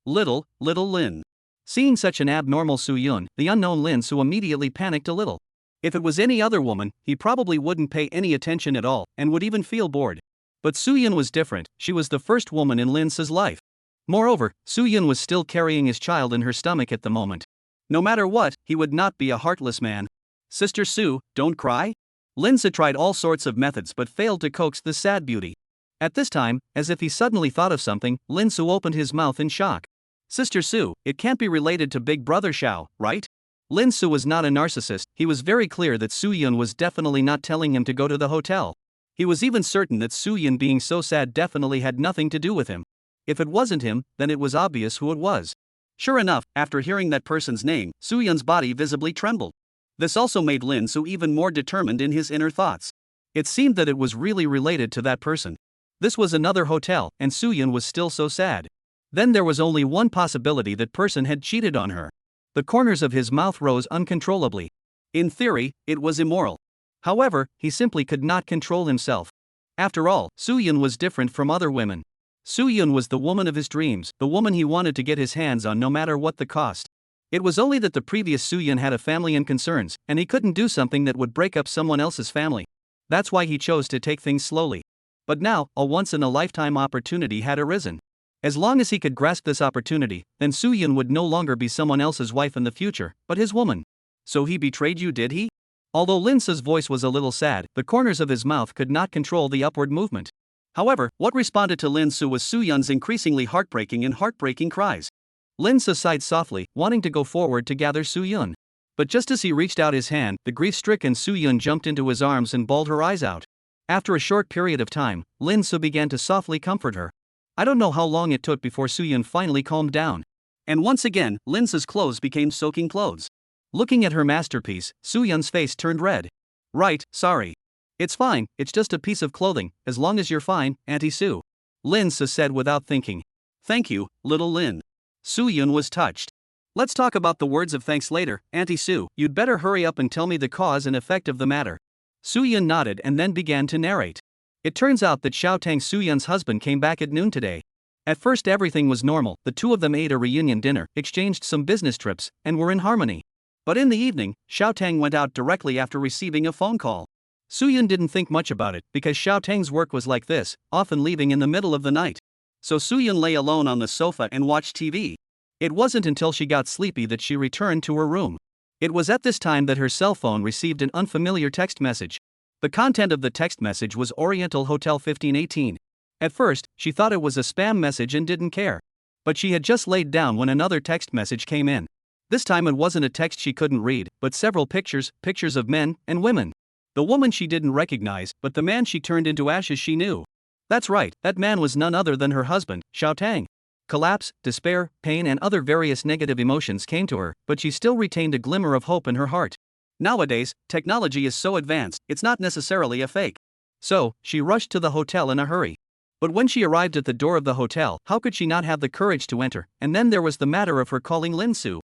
A: Little Lin. Seeing such an abnormal Suyun, the unknown Lin Su immediately panicked a little. If it was any other woman, he probably wouldn't pay any attention at all, and would even feel bored. But Suyun was different, she was the first woman in Lin Su's life. Moreover, Suyun was still carrying his child in her stomach at the moment. No matter what, he would not be a heartless man. Sister Su, don't cry? Lin Su tried all sorts of methods but failed to coax the sad beauty. At this time, as if he suddenly thought of something, Lin Su opened his mouth in shock. Sister Su, it can't be related to Big Brother Xiao, right? Lin Su was not a narcissist, he was very clear that Suyun was definitely not telling him to go to the hotel. He was even certain that Suyun being so sad definitely had nothing to do with him. If it wasn't him, then it was obvious who it was. Sure enough, after hearing that person's name, Suyun's body visibly trembled. This also made Lin Su even more determined in his inner thoughts. It seemed that it was really related to that person. This was another hotel, and Suyun was still so sad. Then there was only one possibility: that person had cheated on her. The corners of his mouth rose uncontrollably. In theory, it was immoral. However, he simply could not control himself. After all, Suyun was different from other women. Suyun was the woman of his dreams, the woman he wanted to get his hands on no matter what the cost. It was only that the previous Suyun had a family and concerns, and he couldn't do something that would break up someone else's family. That's why he chose to take things slowly. But now, a once-in-a-lifetime opportunity had arisen. As long as he could grasp this opportunity, then Suyun would no longer be someone else's wife in the future, but his woman. So he betrayed you, did he? Although Lin Su's voice was a little sad, the corners of his mouth could not control the upward movement. However, what responded to Lin Su was Suyun's increasingly heartbreaking cries. Lin Su sighed softly, wanting to go forward to gather Suyun. But just as he reached out his hand, the grief-stricken Suyun jumped into his arms and bawled her eyes out. After a short period of time, Lin Su began to softly comfort her. I don't know how long it took before Suyun finally calmed down. And once again, Lin Su's clothes became soaking clothes. Looking at her masterpiece, Suyun's face turned red. Right, sorry. It's fine, it's just a piece of clothing, as long as you're fine, Auntie Su. Lin Su said without thinking. Thank you, little Lin. Suyun was touched. Let's talk about the words of thanks later, Auntie Su. You'd better hurry up and tell me the cause and effect of the matter. Suyun nodded and then began to narrate. It turns out that Xiaotang, Suyun's husband, came back at noon today. At first everything was normal, the two of them ate a reunion dinner, exchanged some business trips, and were in harmony. But in the evening, Xiaotang went out directly after receiving a phone call. Suyun didn't think much about it because Xiaotang's work was like this, often leaving in the middle of the night. So Suyun lay alone on the sofa and watched TV. It wasn't until she got sleepy that she returned to her room. It was at this time that her cell phone received an unfamiliar text message. The content of the text message was Oriental Hotel 1518. At first, she thought it was a spam message and didn't care. But she had just laid down when another text message came in. This time it wasn't a text she couldn't read, but several pictures of men and women. The woman she didn't recognize, but the man she turned into ashes she knew. That's right, that man was none other than her husband, Xiaotang. Collapse, despair, pain and other various negative emotions came to her, but she still retained a glimmer of hope in her heart. Nowadays, technology is so advanced, it's not necessarily a fake. So, she rushed to the hotel in a hurry. But when she arrived at the door of the hotel, how could she not have the courage to enter? And then there was the matter of her calling Lin Su.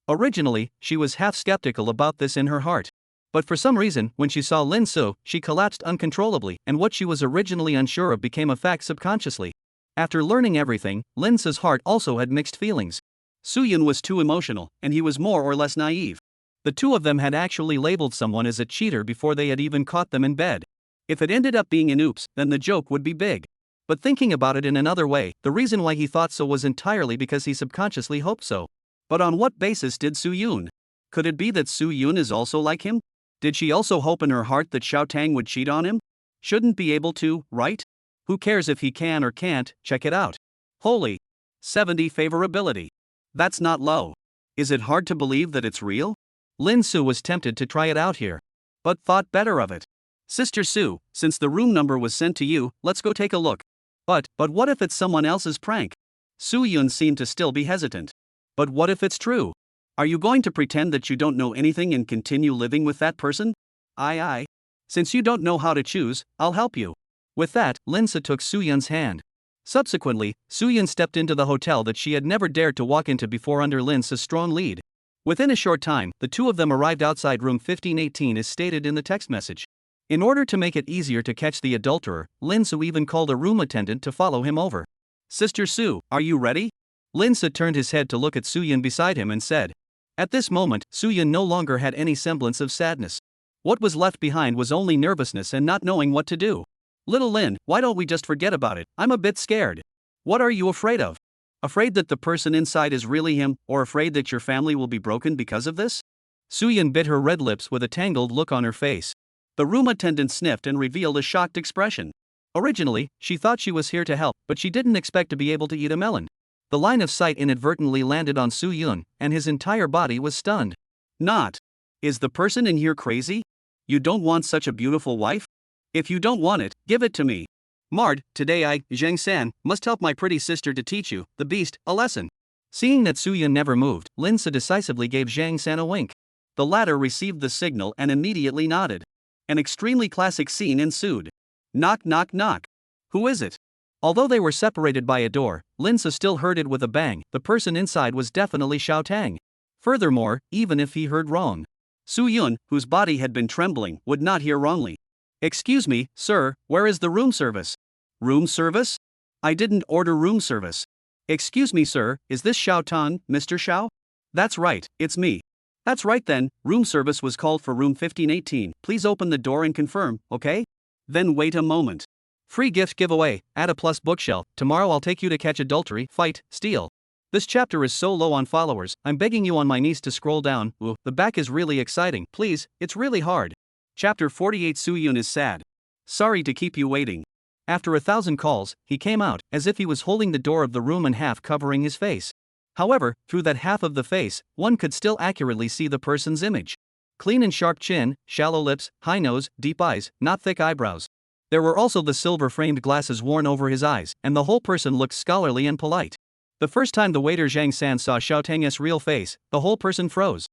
A: Originally, she was half skeptical about this in her heart. But for some reason, when she saw Lin Su, she collapsed uncontrollably, and what she was originally unsure of became a fact subconsciously. After learning everything, Lin Su's heart also had mixed feelings. Suyun was too emotional, and he was more or less naive. The two of them had actually labeled someone as a cheater before they had even caught them in bed. If it ended up being an oops, then the joke would be big. But thinking about it in another way, the reason why he thought so was entirely because he subconsciously hoped so. But on what basis did Suyun? Could it be that Suyun is also like him? Did she also hope in her heart that Xiaotang would cheat on him? Shouldn't be able to, right? Who cares if he can or can't? Check it out. Holy 70 favorability. That's not low. Is it hard to believe that it's real? Lin Su was tempted to try it out here, but thought better of it. Sister Su, since the room number was sent to you, let's go take a look. But what if it's someone else's prank? Suyun seemed to still be hesitant. But what if it's true? Are you going to pretend that you don't know anything and continue living with that person? Aye. Since you don't know how to choose, I'll help you. With that, Lin Su took Suyun's hand. Subsequently, Suyun stepped into the hotel that she had never dared to walk into before under Lin Su's strong lead. Within a short time, the two of them arrived outside room 1518 as stated in the text message. In order to make it easier to catch the adulterer, Lin Su even called a room attendant to follow him over. Sister Su, are you ready? Lin Su turned his head to look at Suyun beside him and said. At this moment, Suyun no longer had any semblance of sadness. What was left behind was only nervousness and not knowing what to do. Little Lin, why don't we just forget about it? I'm a bit scared. What are you afraid of? Afraid that the person inside is really him, or afraid that your family will be broken because of this? Suyun bit her red lips with a tangled look on her face. The room attendant sniffed and revealed a shocked expression. Originally, she thought she was here to help, but she didn't expect to be able to eat a melon. The line of sight inadvertently landed on Suyun, and his entire body was stunned. Not. Is the person in here crazy? You don't want such a beautiful wife? If you don't want it, give it to me. Mard, today I, Zhang-san, must help my pretty sister to teach you, the beast, a lesson. Seeing that Suyun never moved, Lin Su decisively gave Zhang-san a wink. The latter received the signal and immediately nodded. An extremely classic scene ensued. Knock knock knock. Who is it? Although they were separated by a door, Lin Su still heard it with a bang. The person inside was definitely Xiaotang. Furthermore, even if he heard wrong, Suyun, whose body had been trembling, would not hear wrongly. Excuse me, sir, where is the room service? Room service? I didn't order room service. Excuse me, sir, is this Xiaotang, Mr. Xiao? That's right, it's me. That's right then, room service was called for room 1518. Please open the door and confirm, okay? Then wait a moment. Free gift giveaway, add a plus bookshelf. Tomorrow I'll take you to catch adultery, fight, steal. This chapter is so low on followers, I'm begging you on my knees to scroll down. Ooh, the back is really exciting, please, it's really hard. Chapter 48 Suyun is sad. Sorry to keep you waiting. After 1,000 calls, he came out, as if he was holding the door of the room and half covering his face. However, through that half of the face, one could still accurately see the person's image. Clean and sharp chin, shallow lips, high nose, deep eyes, not thick eyebrows. There were also the silver-framed glasses worn over his eyes, and the whole person looked scholarly and polite. The first time the waiter Zhang-san saw Xiaotang's real face, the whole person froze.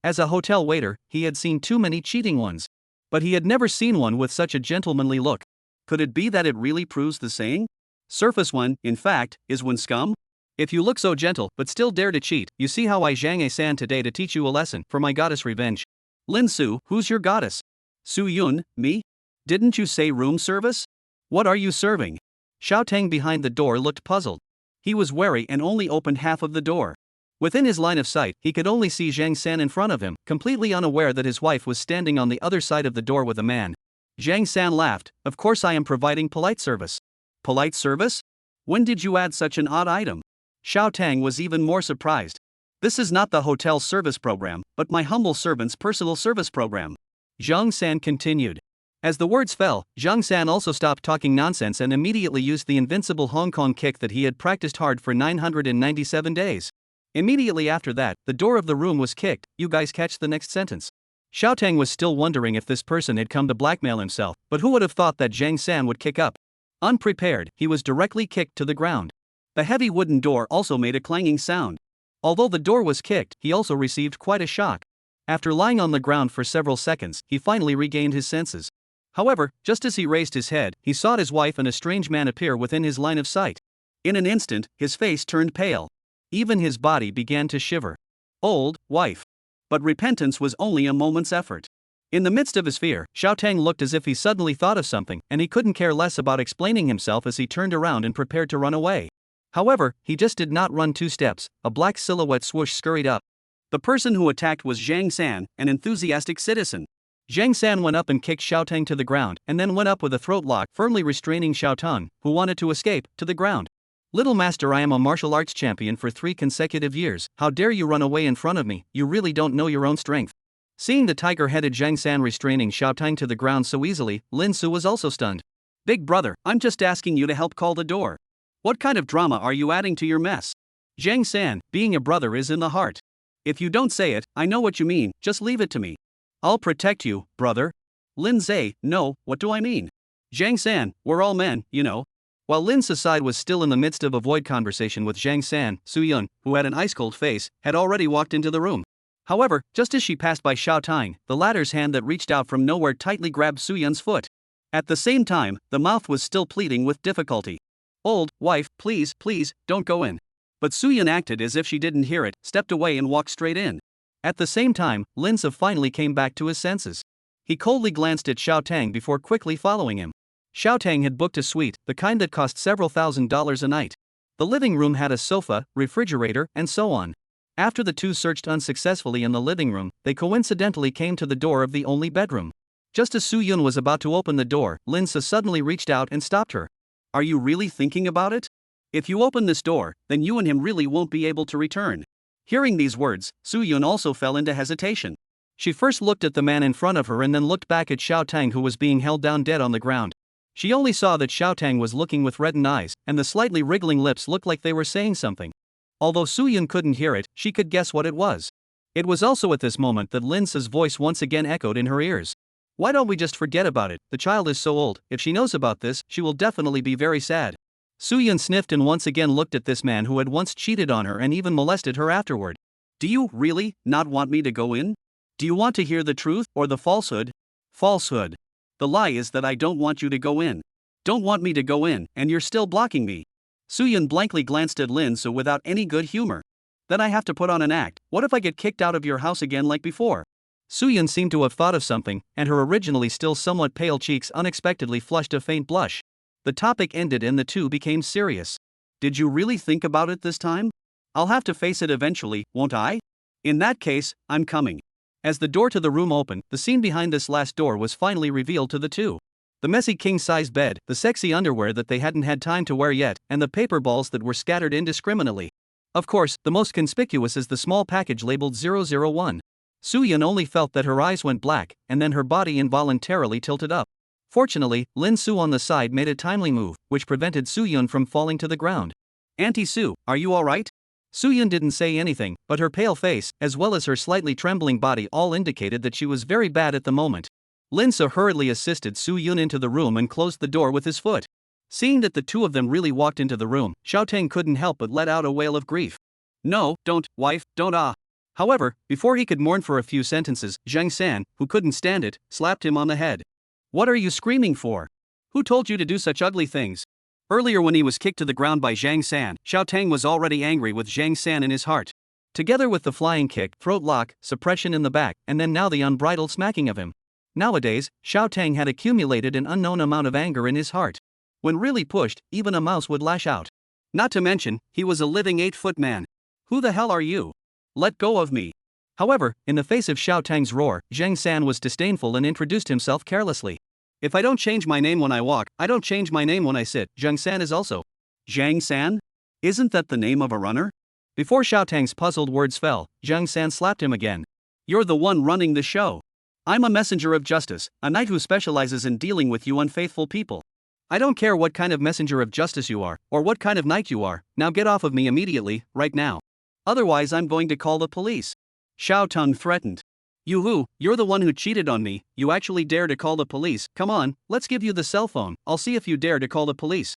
A: As a hotel waiter, he had seen too many cheating ones. But he had never seen one with such a gentlemanly look. Could it be that it really proves the saying? Surface one, in fact, is one scum? If you look so gentle, but still dare to cheat, you see how I Zhang-san today to teach you a lesson, for my goddess revenge. Lin Su, who's your goddess? Suyun, me? Didn't you say room service? What are you serving? Xiaotang behind the door looked puzzled. He was wary and only opened half of the door. Within his line of sight, he could only see Zhang San in front of him, completely unaware that his wife was standing on the other side of the door with a man. Zhang San laughed. Of course I am providing polite service. Polite service? When did you add such an odd item? Xiao Tang was even more surprised. This is not the hotel service program, but my humble servant's personal service program. Zhang San continued. As the words fell, Zhang San also stopped talking nonsense and immediately used the invincible Hong Kong kick that he had practiced hard for 997 days. Immediately after that, the door of the room was kicked. You guys catch the next sentence. Xiao Tang was still wondering if this person had come to blackmail himself, but who would have thought that Zhang San would kick up? Unprepared, he was directly kicked to the ground. The heavy wooden door also made a clanging sound. Although the door was kicked, he also received quite a shock. After lying on the ground for several seconds, he finally regained his senses. However, just as he raised his head, he saw his wife and a strange man appear within his line of sight. In an instant, his face turned pale. Even his body began to shiver. Old wife. But repentance was only a moment's effort. In the midst of his fear, Xiao Tang looked as if he suddenly thought of something, and he couldn't care less about explaining himself as he turned around and prepared to run away. However, he just did not run 2 steps, a black silhouette swoosh scurried up. The person who attacked was Zhang San, an enthusiastic citizen. Zhang San went up and kicked Xiao Tang to the ground, and then went up with a throat lock, firmly restraining Xiao Tang, who wanted to escape, to the ground. Little master, I am a martial arts champion for 3 consecutive years, how dare you run away in front of me, you really don't know your own strength. Seeing the tiger-headed Zhang San restraining Xiao Tang to the ground so easily, Lin Su was also stunned. Big brother, I'm just asking you to help call the door. What kind of drama are you adding to your mess? Zhang San, being a brother is in the heart. If you don't say it, I know what you mean, just leave it to me. I'll protect you, brother. Lin Zai, no, what do I mean? Zhang San, we're all men, you know. While Lin Saside was still in the midst of a void conversation with Zhang San, Su Yun, who had an ice-cold face, had already walked into the room. However, just as she passed by Xiao Tang, the latter's hand that reached out from nowhere tightly grabbed Su Yun's foot. At the same time, the mouth was still pleading with difficulty. Old wife, please, please, don't go in. But Su Yun acted as if she didn't hear it, stepped away and walked straight in. At the same time, Lin Sa finally came back to his senses. He coldly glanced at Xiao Tang before quickly following him. Xiao Tang had booked a suite, the kind that cost several $1,000s a night. The living room had a sofa, refrigerator, and so on. After the two searched unsuccessfully in the living room, they coincidentally came to the door of the only bedroom. Just as Su Yun was about to open the door, Lin Sa suddenly reached out and stopped her. Are you really thinking about it? If you open this door, then you and him really won't be able to return. Hearing these words, Su Yun also fell into hesitation. She first looked at the man in front of her and then looked back at Xiao Tang, who was being held down dead on the ground. She only saw that Xiao Tang was looking with reddened eyes, and the slightly wriggling lips looked like they were saying something. Although Su Yun couldn't hear it, she could guess what it was. It was also at this moment that Lin Sa's voice once again echoed in her ears. Why don't we just forget about it? The child is so old, if she knows about this, she will definitely be very sad. Su Yun sniffed and once again looked at this man who had once cheated on her and even molested her afterward. Do you really not want me to go in? Do you want to hear the truth or the falsehood? Falsehood. The lie is that I don't want you to go in. Don't want me to go in, and you're still blocking me. Su Yun blankly glanced at Lin Su without any good humor. Then I have to put on an act. What if I get kicked out of your house again like before? Su Yun seemed to have thought of something, and her originally still somewhat pale cheeks unexpectedly flushed a faint blush. The topic ended and the two became serious. Did you really think about it this time? I'll have to face it eventually, won't I? In that case, I'm coming. As the door to the room opened, the scene behind this last door was finally revealed to the two. The messy king-size bed, the sexy underwear that they hadn't had time to wear yet, and the paper balls that were scattered indiscriminately. Of course, the most conspicuous is the small package labeled 001. Su Yun only felt that her eyes went black, and then her body involuntarily tilted up. Fortunately, Lin Su on the side made a timely move, which prevented Su Yun from falling to the ground. Auntie Su, are you alright? Su Yun didn't say anything, but her pale face, as well as her slightly trembling body, all indicated that she was very bad at the moment. Lin Su hurriedly assisted Su Yun into the room and closed the door with his foot. Seeing that the two of them really walked into the room, Xiao Tang couldn't help but let out a wail of grief. No, don't, wife, don't ah. However, before he could mourn for a few sentences, Zhang San, who couldn't stand it, slapped him on the head. What are you screaming for? Who told you to do such ugly things? Earlier when he was kicked to the ground by Zhang San, Xiao Tang was already angry with Zhang San in his heart. Together with the flying kick, throat lock, suppression in the back, and then now the unbridled smacking of him. Nowadays, Xiao Tang had accumulated an unknown amount of anger in his heart. When really pushed, even a mouse would lash out. Not to mention, he was a living 8-foot man. Who the hell are you? Let go of me. However, in the face of Xiao Tang's roar, Zhang San was disdainful and introduced himself carelessly. If I don't change my name when I walk, I don't change my name when I sit. Zhang San is also. Zhang San? Isn't that the name of a runner? Before Xiao Tang's puzzled words fell, Zhang San slapped him again. You're the one running the show. I'm a messenger of justice, a knight who specializes in dealing with you unfaithful people. I don't care what kind of messenger of justice you are, or what kind of knight you are, now get off of me immediately, right now. Otherwise I'm going to call the police. Xiao Tang threatened. You're the one who cheated on me, you actually dare to call the police, come on, let's give you the cell phone, I'll see if you dare to call the police.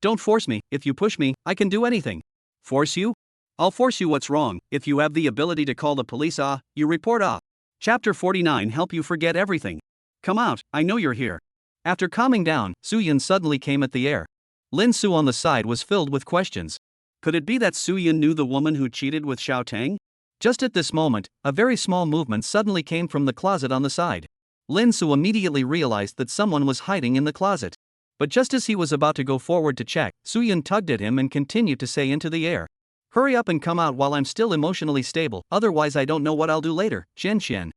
A: Don't force me, if you push me, I can do anything. Force you? I'll force you what's wrong, if you have the ability to call the police you report Chapter 49 Help you forget everything. Come out, I know you're here. After calming down, Su Yun suddenly came at the air. Lin Su on the side was filled with questions. Could it be that Su Yun knew the woman who cheated with Xiao Tang? Just at this moment, a very small movement suddenly came from the closet on the side. Lin Su immediately realized that someone was hiding in the closet. But just as he was about to go forward to check, Su Yun tugged at him and continued to say into the air. Hurry up and come out while I'm still emotionally stable, otherwise I don't know what I'll do later, Qian Qian.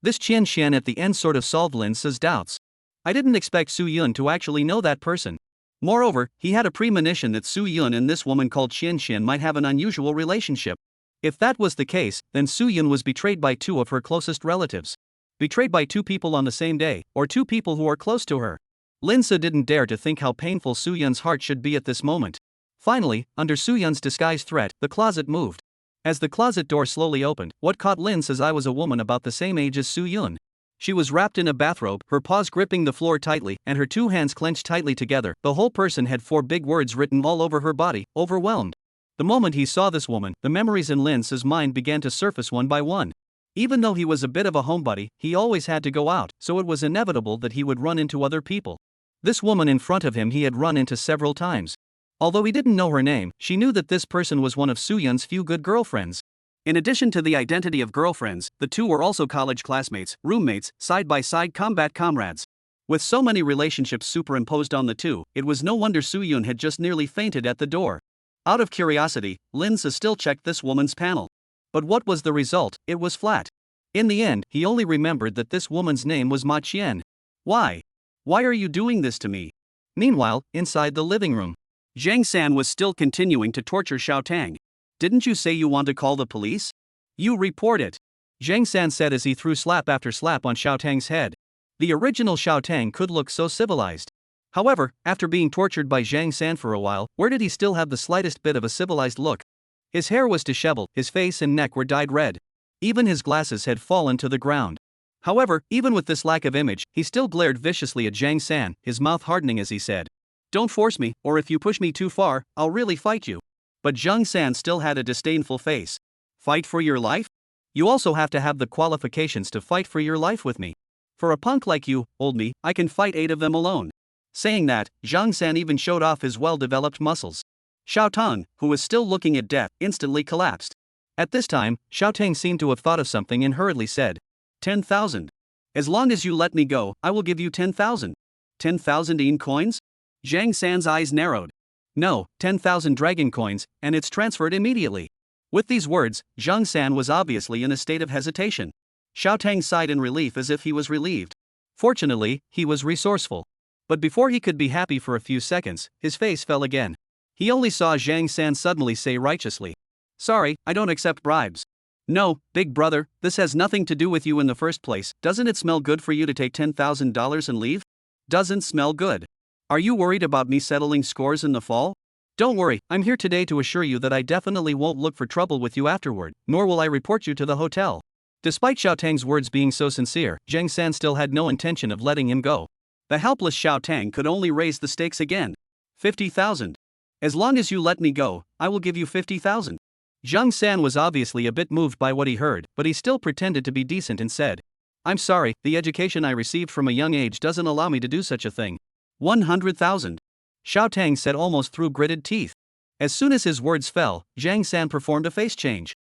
A: This Qian Qian at the end sort of solved Lin Su's doubts. I didn't expect Su Yun to actually know that person. Moreover, he had a premonition that Su Yun and this woman called Qian Qian might have an unusual relationship. If that was the case, then Su Yun was betrayed by two of her closest relatives. Betrayed by two people on the same day, or two people who are close to her. Lin Su didn't dare to think how painful Su Yun's heart should be at this moment. Finally, under Su Yun's disguised threat, the closet moved. As the closet door slowly opened, what caught Lin Su's eye was a woman about the same age as Su Yun. She was wrapped in a bathrobe, her paws gripping the floor tightly, and her two hands clenched tightly together. The whole person had 4 big words written all over her body, overwhelmed. The moment he saw this woman, the memories in Lin Su's mind began to surface one by one. Even though he was a bit of a homebody, he always had to go out, so it was inevitable that he would run into other people. This woman in front of him he had run into several times. Although he didn't know her name, she knew that this person was one of Su Yun's few good girlfriends. In addition to the identity of girlfriends, the two were also college classmates, roommates, side-by-side combat comrades. With so many relationships superimposed on the two, it was no wonder Su Yun had just nearly fainted at the door. Out of curiosity, Lin Su still checked this woman's panel. But what was the result? It was flat. In the end, he only remembered that this woman's name was Ma Qian. Why? Why are you doing this to me? Meanwhile, inside the living room, Zhang San was still continuing to torture Xiao Tang. Didn't you say you want to call the police? You report it. Zhang San said as he threw slap after slap on Xiao Tang's head. The original Xiao Tang could look so civilized. However, after being tortured by Zhang San for a while, where did he still have the slightest bit of a civilized look? His hair was disheveled, his face and neck were dyed red. Even his glasses had fallen to the ground. However, even with this lack of image, he still glared viciously at Zhang San, his mouth hardening as he said, "Don't force me, or if you push me too far, I'll really fight you." But Zhang San still had a disdainful face. Fight for your life? You also have to have the qualifications to fight for your life with me. For a punk like you, old me, I can fight 8 of them alone. Saying that, Zhang San even showed off his well-developed muscles. Xiao Tang, who was still looking at death, instantly collapsed. At this time, Xiao Tang seemed to have thought of something and hurriedly said, 10,000. As long as you let me go, I will give you 10,000. 10,000 yen coins? Zhang San's eyes narrowed. No, 10,000 dragon coins, and it's transferred immediately. With these words, Zhang San was obviously in a state of hesitation. Xiao Tang sighed in relief as if he was relieved. Fortunately, he was resourceful. But before he could be happy for a few seconds, his face fell again. He only saw Zhang San suddenly say righteously, "Sorry, I don't accept bribes." "No, big brother, this has nothing to do with you in the first place. Doesn't it smell good for you to take $10,000 and leave?" "Doesn't smell good. Are you worried about me settling scores in the fall?" "Don't worry, I'm here today to assure you that I definitely won't look for trouble with you afterward, nor will I report you to the hotel." Despite Xiao Tang's words being so sincere, Zhang San still had no intention of letting him go. The helpless Xiao Tang could only raise the stakes again. 50,000. As long as you let me go, I will give you 50,000. Zhang San was obviously a bit moved by what he heard, but he still pretended to be decent and said, "I'm sorry, the education I received from a young age doesn't allow me to do such a thing." 100,000. Xiao Tang said almost through gritted teeth. As soon as his words fell, Zhang San performed a face change.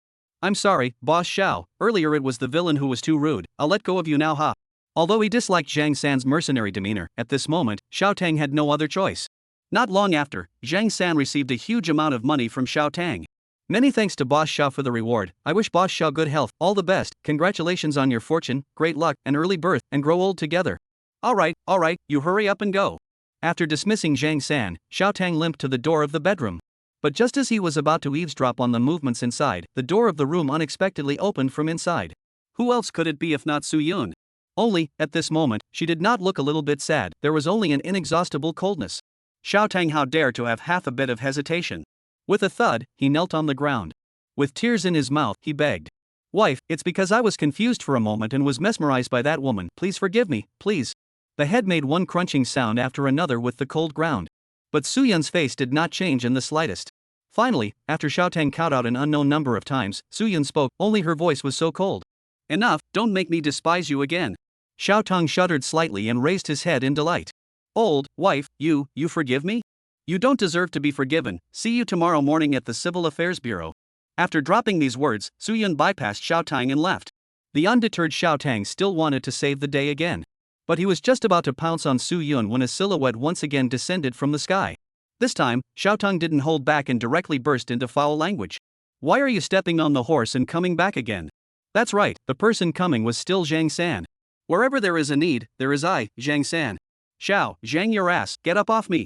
A: "I'm sorry, Boss Xiao, earlier it was the villain who was too rude, I'll let go of you now ha." Although he disliked Zhang San's mercenary demeanor, at this moment, Xiao Tang had no other choice. Not long after, Zhang San received a huge amount of money from Xiao Tang. Many thanks to Boss Xiao for the reward. I wish Boss Xiao good health, all the best, congratulations on your fortune, great luck, and early birth, and grow old together. Alright, you hurry up and go. After dismissing Zhang San, Xiao Tang limped to the door of the bedroom. But just as he was about to eavesdrop on the movements inside, the door of the room unexpectedly opened from inside. Who else could it be if not Su Yun? Only, at this moment, she did not look a little bit sad, there was only an inexhaustible coldness. Xiao Tang how dare to have half a bit of hesitation. With a thud, he knelt on the ground. With tears in his mouth, he begged. Wife, it's because I was confused for a moment and was mesmerized by that woman, please forgive me, please. The head made one crunching sound after another with the cold ground. But Su Yun's face did not change in the slightest. Finally, after Xiao Tang counted out an unknown number of times, Su Yun spoke, only her voice was so cold. Enough, don't make me despise you again. Xiao Tang shuddered slightly and raised his head in delight. Old wife, you forgive me? You don't deserve to be forgiven, see you tomorrow morning at the Civil Affairs Bureau. After dropping these words, Su Yun bypassed Xiao Tang and left. The undeterred Xiao Tang still wanted to save the day again. But he was just about to pounce on Su Yun when a silhouette once again descended from the sky. This time, Xiao Tang didn't hold back and directly burst into foul language. Why are you stepping on the horse and coming back again? That's right, the person coming was still Zhang San. Wherever there is a need, there is I, Zhang San. Xiao, Zhang your ass, get up off me.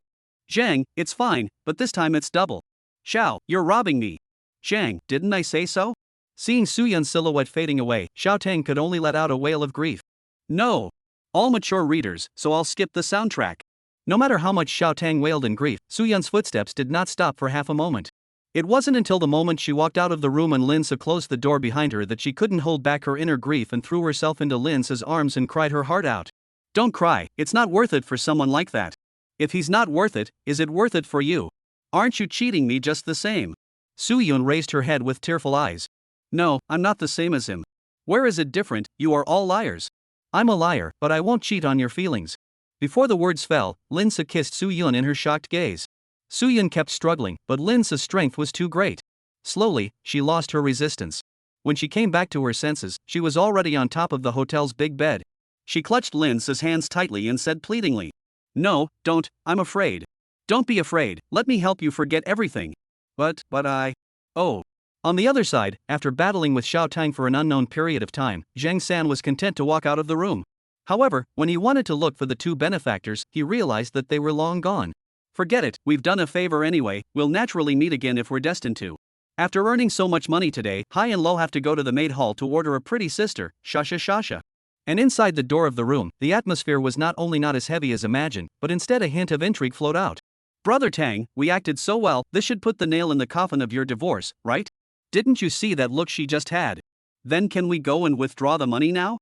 A: Zhang, it's fine, but this time it's double. Xiao, you're robbing me. Zhang, didn't I say so? Seeing Su Yun's silhouette fading away, Xiao Tang could only let out a wail of grief. No. All mature readers, so I'll skip the soundtrack. No matter how much Xiao Tang wailed in grief, Su Yun's footsteps did not stop for half a moment. It wasn't until the moment she walked out of the room and Lin Se closed the door behind her that she couldn't hold back her inner grief and threw herself into Lin Se's arms and cried her heart out. Don't cry, it's not worth it for someone like that. If he's not worth it, is it worth it for you? Aren't you cheating me just the same? Su Yun raised her head with tearful eyes. No, I'm not the same as him. Where is it different? You are all liars. I'm a liar, but I won't cheat on your feelings. Before the words fell, Lin Se kissed Su Yun in her shocked gaze. Su Yun kept struggling, but Lin Se's strength was too great. Slowly, she lost her resistance. When she came back to her senses, she was already on top of the hotel's big bed. She clutched Lin Se's hands tightly and said pleadingly, No, don't, I'm afraid. Don't be afraid, let me help you forget everything. But I... Oh. On the other side, after battling with Xiao Tang for an unknown period of time, Zhang San was content to walk out of the room. However, when he wanted to look for the two benefactors, he realized that they were long gone. Forget it, we've done a favor anyway, we'll naturally meet again if we're destined to. After earning so much money today, High and Low have to go to the maid hall to order a pretty sister, Shasha. And inside the door of the room, the atmosphere was not only not as heavy as imagined, but instead a hint of intrigue flowed out. Brother Tang, we acted so well, this should put the nail in the coffin of your divorce, right? Didn't you see that look she just had? Then can we go and withdraw the money now?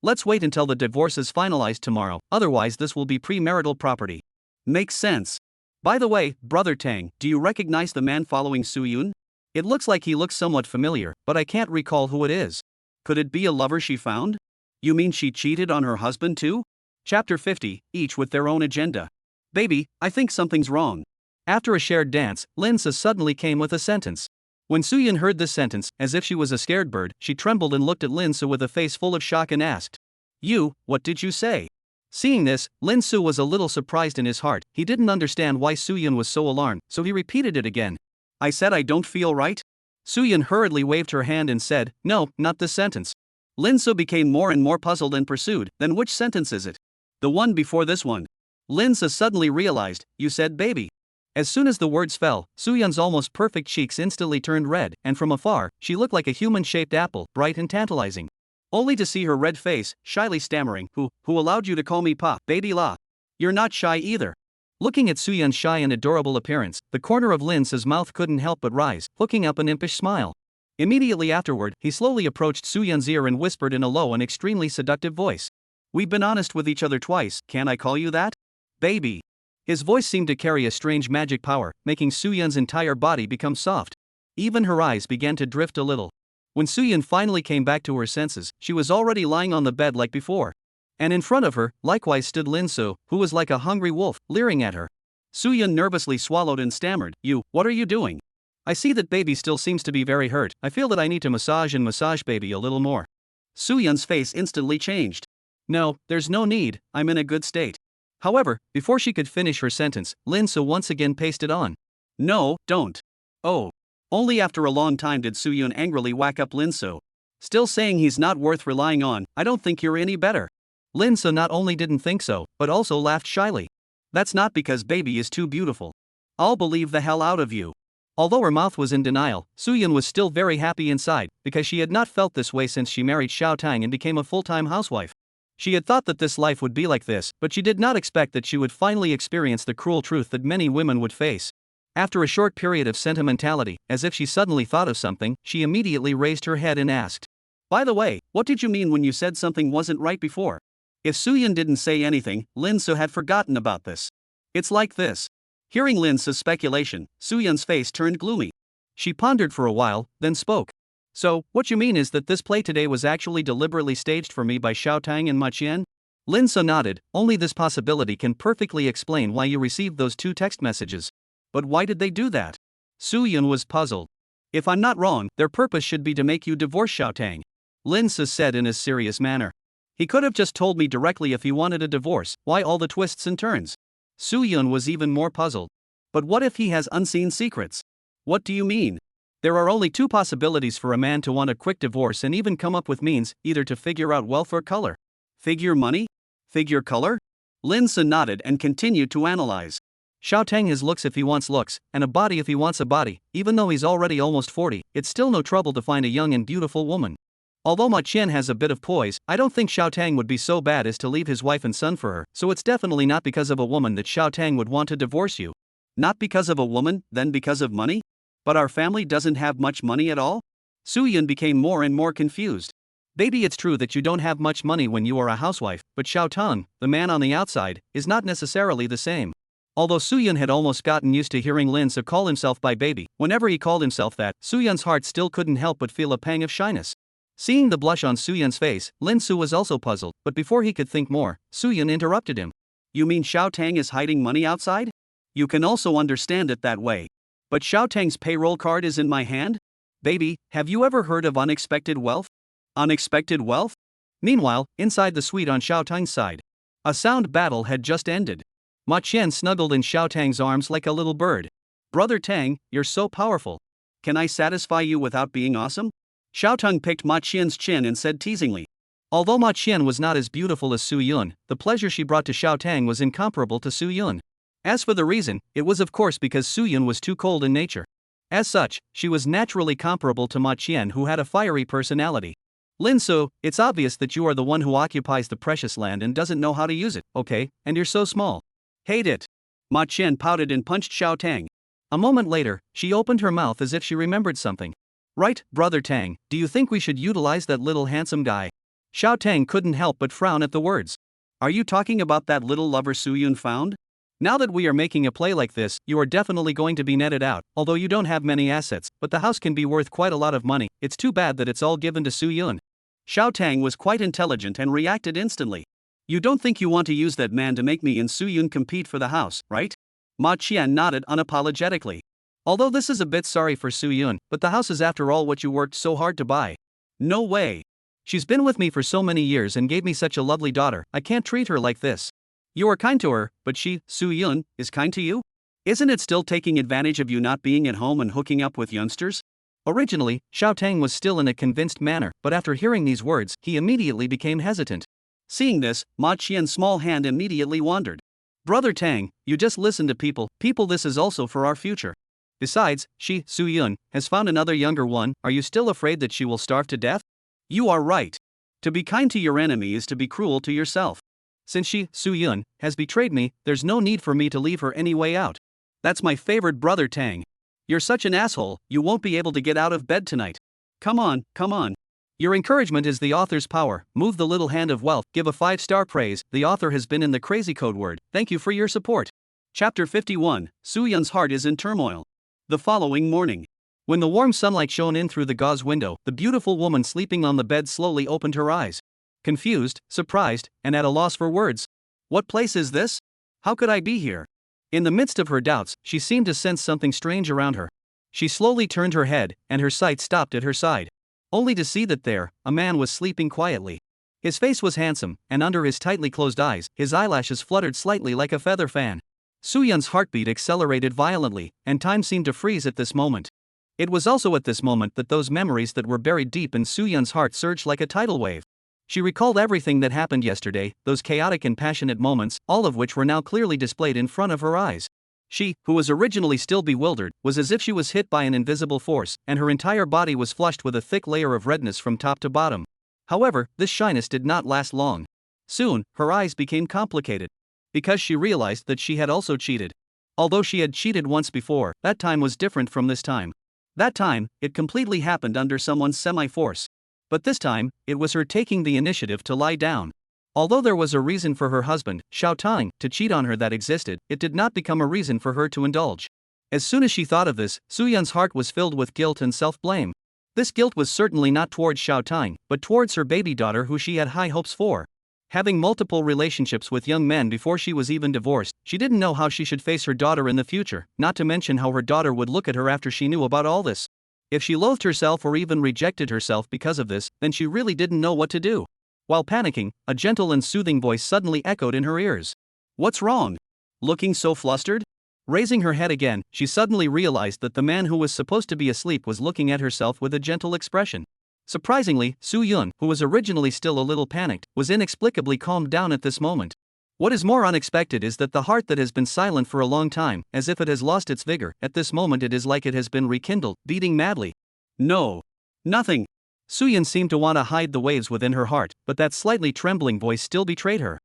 A: Let's wait until the divorce is finalized tomorrow, otherwise this will be premarital property. Makes sense. By the way, Brother Tang, do you recognize the man following Su Yun? It looks like he looks somewhat familiar, but I can't recall who it is. Could it be a lover she found? You mean she cheated on her husband too? Chapter 50, each with their own agenda. Baby, I think something's wrong. After a shared dance, Lin Se suddenly came with a sentence. When Su Yun heard this sentence, as if she was a scared bird, she trembled and looked at Lin Se with a face full of shock and asked, You, what did you say? Seeing this, Lin Se was a little surprised in his heart. He didn't understand why Su Yun was so alarmed, so he repeated it again. I said I don't feel right? Su Yun hurriedly waved her hand and said, No, not this sentence. Lin Se became more and more puzzled and pursued, then which sentence is it? The one before this one. Lin Se suddenly realized, You said baby. As soon as the words fell, Su Yun's almost perfect cheeks instantly turned red, and from afar, she looked like a human-shaped apple, bright and tantalizing. Only to see her red face, shyly stammering, Who allowed you to call me Pa, baby la? You're not shy either. Looking at Su Yun's shy and adorable appearance, the corner of Lin Se's mouth couldn't help but rise, hooking up an impish smile. Immediately afterward, he slowly approached Su Yun's ear and whispered in a low and extremely seductive voice. We've been honest with each other twice, can I call you that? Baby. His voice seemed to carry a strange magic power, making Su Yun's entire body become soft. Even her eyes began to drift a little. When Su Yun finally came back to her senses, she was already lying on the bed like before. And in front of her, likewise stood Lin Se, who was like a hungry wolf, leering at her. Su Yun nervously swallowed and stammered, What are you doing? I see that baby still seems to be very hurt, I feel that I need to massage baby a little more. Su Yun's face instantly changed. No, there's no need, I'm in a good state. However, before she could finish her sentence, Lin Se once again pasted on. No, don't. Oh. Only after a long time did Suyun angrily whack up Lin So. Still saying he's not worth relying on, I don't think you're any better. Lin So not only didn't think so, but also laughed shyly. That's not because baby is too beautiful. I'll believe the hell out of you. Although her mouth was in denial, Suyun was still very happy inside, because she had not felt this way since she married Xiaotang and became a full-time housewife. She had thought that this life would be like this, but she did not expect that she would finally experience the cruel truth that many women would face. After a short period of sentimentality, as if she suddenly thought of something, she immediately raised her head and asked, "By the way, what did you mean when you said something wasn't right before?" If Suyun didn't say anything, Lin So had forgotten about this. It's like this. Hearing Lin So's speculation, Suyun's face turned gloomy. She pondered for a while, then spoke. "So, what you mean is that this play today was actually deliberately staged for me by Xiaotang and Ma Qian?" Lin So nodded. "Only this possibility can perfectly explain why you received those 2 text messages. But why did they do that?" Suyun was puzzled. "If I'm not wrong, their purpose should be to make you divorce Xiaotang," Lin So said in a serious manner. "He could have just told me directly if he wanted a divorce, why all the twists and turns?" Suyun was even more puzzled. "But what if he has unseen secrets?" "What do you mean?" "There are only 2 possibilities for a man to want a quick divorce and even come up with means, either to figure out wealth or color." "Figure money? Figure color?" Lin So nodded and continued to analyze. "Xiaotang has looks if he wants looks, and a body if he wants a body. Even though he's already almost 40, it's still no trouble to find a young and beautiful woman. Although Ma Qian has a bit of poise, I don't think Xiaotang would be so bad as to leave his wife and son for her, so it's definitely not because of a woman that Xiaotang would want to divorce you." "Not because of a woman, then because of money? But our family doesn't have much money at all?" Suyun became more and more confused. "Baby, it's true that you don't have much money when you are a housewife, but Xiaotang, the man on the outside, is not necessarily the same." Although Suyun had almost gotten used to hearing Lin So call himself by baby, whenever he called himself that, Suyun's heart still couldn't help but feel a pang of shyness. Seeing the blush on Suyun's face, Lin So was also puzzled, but before he could think more, Suyun interrupted him. "You mean Xiaotang is hiding money outside? You can also understand it that way. But Xiaotang's payroll card is in my hand? Baby, have you ever heard of unexpected wealth?" "Unexpected wealth?" Meanwhile, inside the suite on Xiaotang's side, a sound battle had just ended. Ma Qian snuggled in Xiaotang's arms like a little bird. "Brother Tang, you're so powerful. Can I satisfy you without being awesome?" Xiaotang picked Ma Qian's chin and said teasingly. Although Ma Qian was not as beautiful as Suyun, the pleasure she brought to Xiaotang was incomparable to Suyun. As for the reason, it was of course because Suyun was too cold in nature. As such, she was naturally comparable to Ma Qian, who had a fiery personality. "Lin So, it's obvious that you are the one who occupies the precious land and doesn't know how to use it, okay, and you're so small. Hate it." Ma Qian pouted and punched Xiaotang. A moment later, she opened her mouth as if she remembered something. "Right, Brother Tang, do you think we should utilize that little handsome guy?" Xiaotang couldn't help but frown at the words. "Are you talking about that little lover Suyun found? Now that we are making a play like this, you are definitely going to be netted out, although you don't have many assets, but the house can be worth quite a lot of money. It's too bad that it's all given to Suyun." Xiaotang was quite intelligent and reacted instantly. "You don't think you want to use that man to make me and Suyun compete for the house, right?" Ma Qian nodded unapologetically. "Although this is a bit sorry for Suyun, but the house is after all what you worked so hard to buy." "No way. She's been with me for so many years and gave me such a lovely daughter, I can't treat her like this." "You are kind to her, but she, Suyun, is kind to you? Isn't it still taking advantage of you not being at home and hooking up with youngsters?" Originally, Xiaotang was still in a convinced manner, but after hearing these words, he immediately became hesitant. Seeing this, Ma Qian's small hand immediately wandered. "Brother Tang, you just listen to people, this is also for our future. Besides, she, Suyun, has found another younger one, are you still afraid that she will starve to death?" "You are right. To be kind to your enemy is to be cruel to yourself. Since she, Suyun, has betrayed me, there's no need for me to leave her any way out. That's my favorite Brother Tang. You're such an asshole, you won't be able to get out of bed tonight. Come on, come on. Your encouragement is the author's power. Move the little hand of wealth, give a 5-star praise. The author has been in the crazy code word. Thank you for your support." Chapter 51, Suyun's heart is in turmoil. The following morning, when the warm sunlight shone in through the gauze window, the beautiful woman sleeping on the bed slowly opened her eyes. Confused, surprised, and at a loss for words. "What place is this? How could I be here?" In the midst of her doubts, she seemed to sense something strange around her. She slowly turned her head, and her sight stopped at her side. Only to see that there, a man was sleeping quietly. His face was handsome, and under his tightly closed eyes, his eyelashes fluttered slightly like a feather fan. Suyun's heartbeat accelerated violently, and time seemed to freeze at this moment. It was also at this moment that those memories that were buried deep in Soo-yeon's heart surged like a tidal wave. She recalled everything that happened yesterday, those chaotic and passionate moments, all of which were now clearly displayed in front of her eyes. She, who was originally still bewildered, was as if she was hit by an invisible force, and her entire body was flushed with a thick layer of redness from top to bottom. However, this shyness did not last long. Soon, her eyes became complicated. Because she realized that she had also cheated. Although she had cheated once before, that time was different from this time. That time, it completely happened under someone's semi-force. But this time, it was her taking the initiative to lie down. Although there was a reason for her husband, Xiaotao, to cheat on her that existed, it did not become a reason for her to indulge. As soon as she thought of this, Soo-yeon's heart was filled with guilt and self-blame. This guilt was certainly not towards Xiaotao, but towards her baby daughter who she had high hopes for. Having multiple relationships with young men before she was even divorced, she didn't know how she should face her daughter in the future, not to mention how her daughter would look at her after she knew about all this. If she loathed herself or even rejected herself because of this, then she really didn't know what to do. While panicking, a gentle and soothing voice suddenly echoed in her ears. "What's wrong? Looking so flustered?" Raising her head again, she suddenly realized that the man who was supposed to be asleep was looking at herself with a gentle expression. Surprisingly, Soo-yeon, who was originally still a little panicked, was inexplicably calmed down at this moment. What is more unexpected is that the heart that has been silent for a long time, as if it has lost its vigor, at this moment it is like it has been rekindled, beating madly. "No. Nothing." Soo-yeon seemed to want to hide the waves within her heart, but that slightly trembling voice still betrayed her.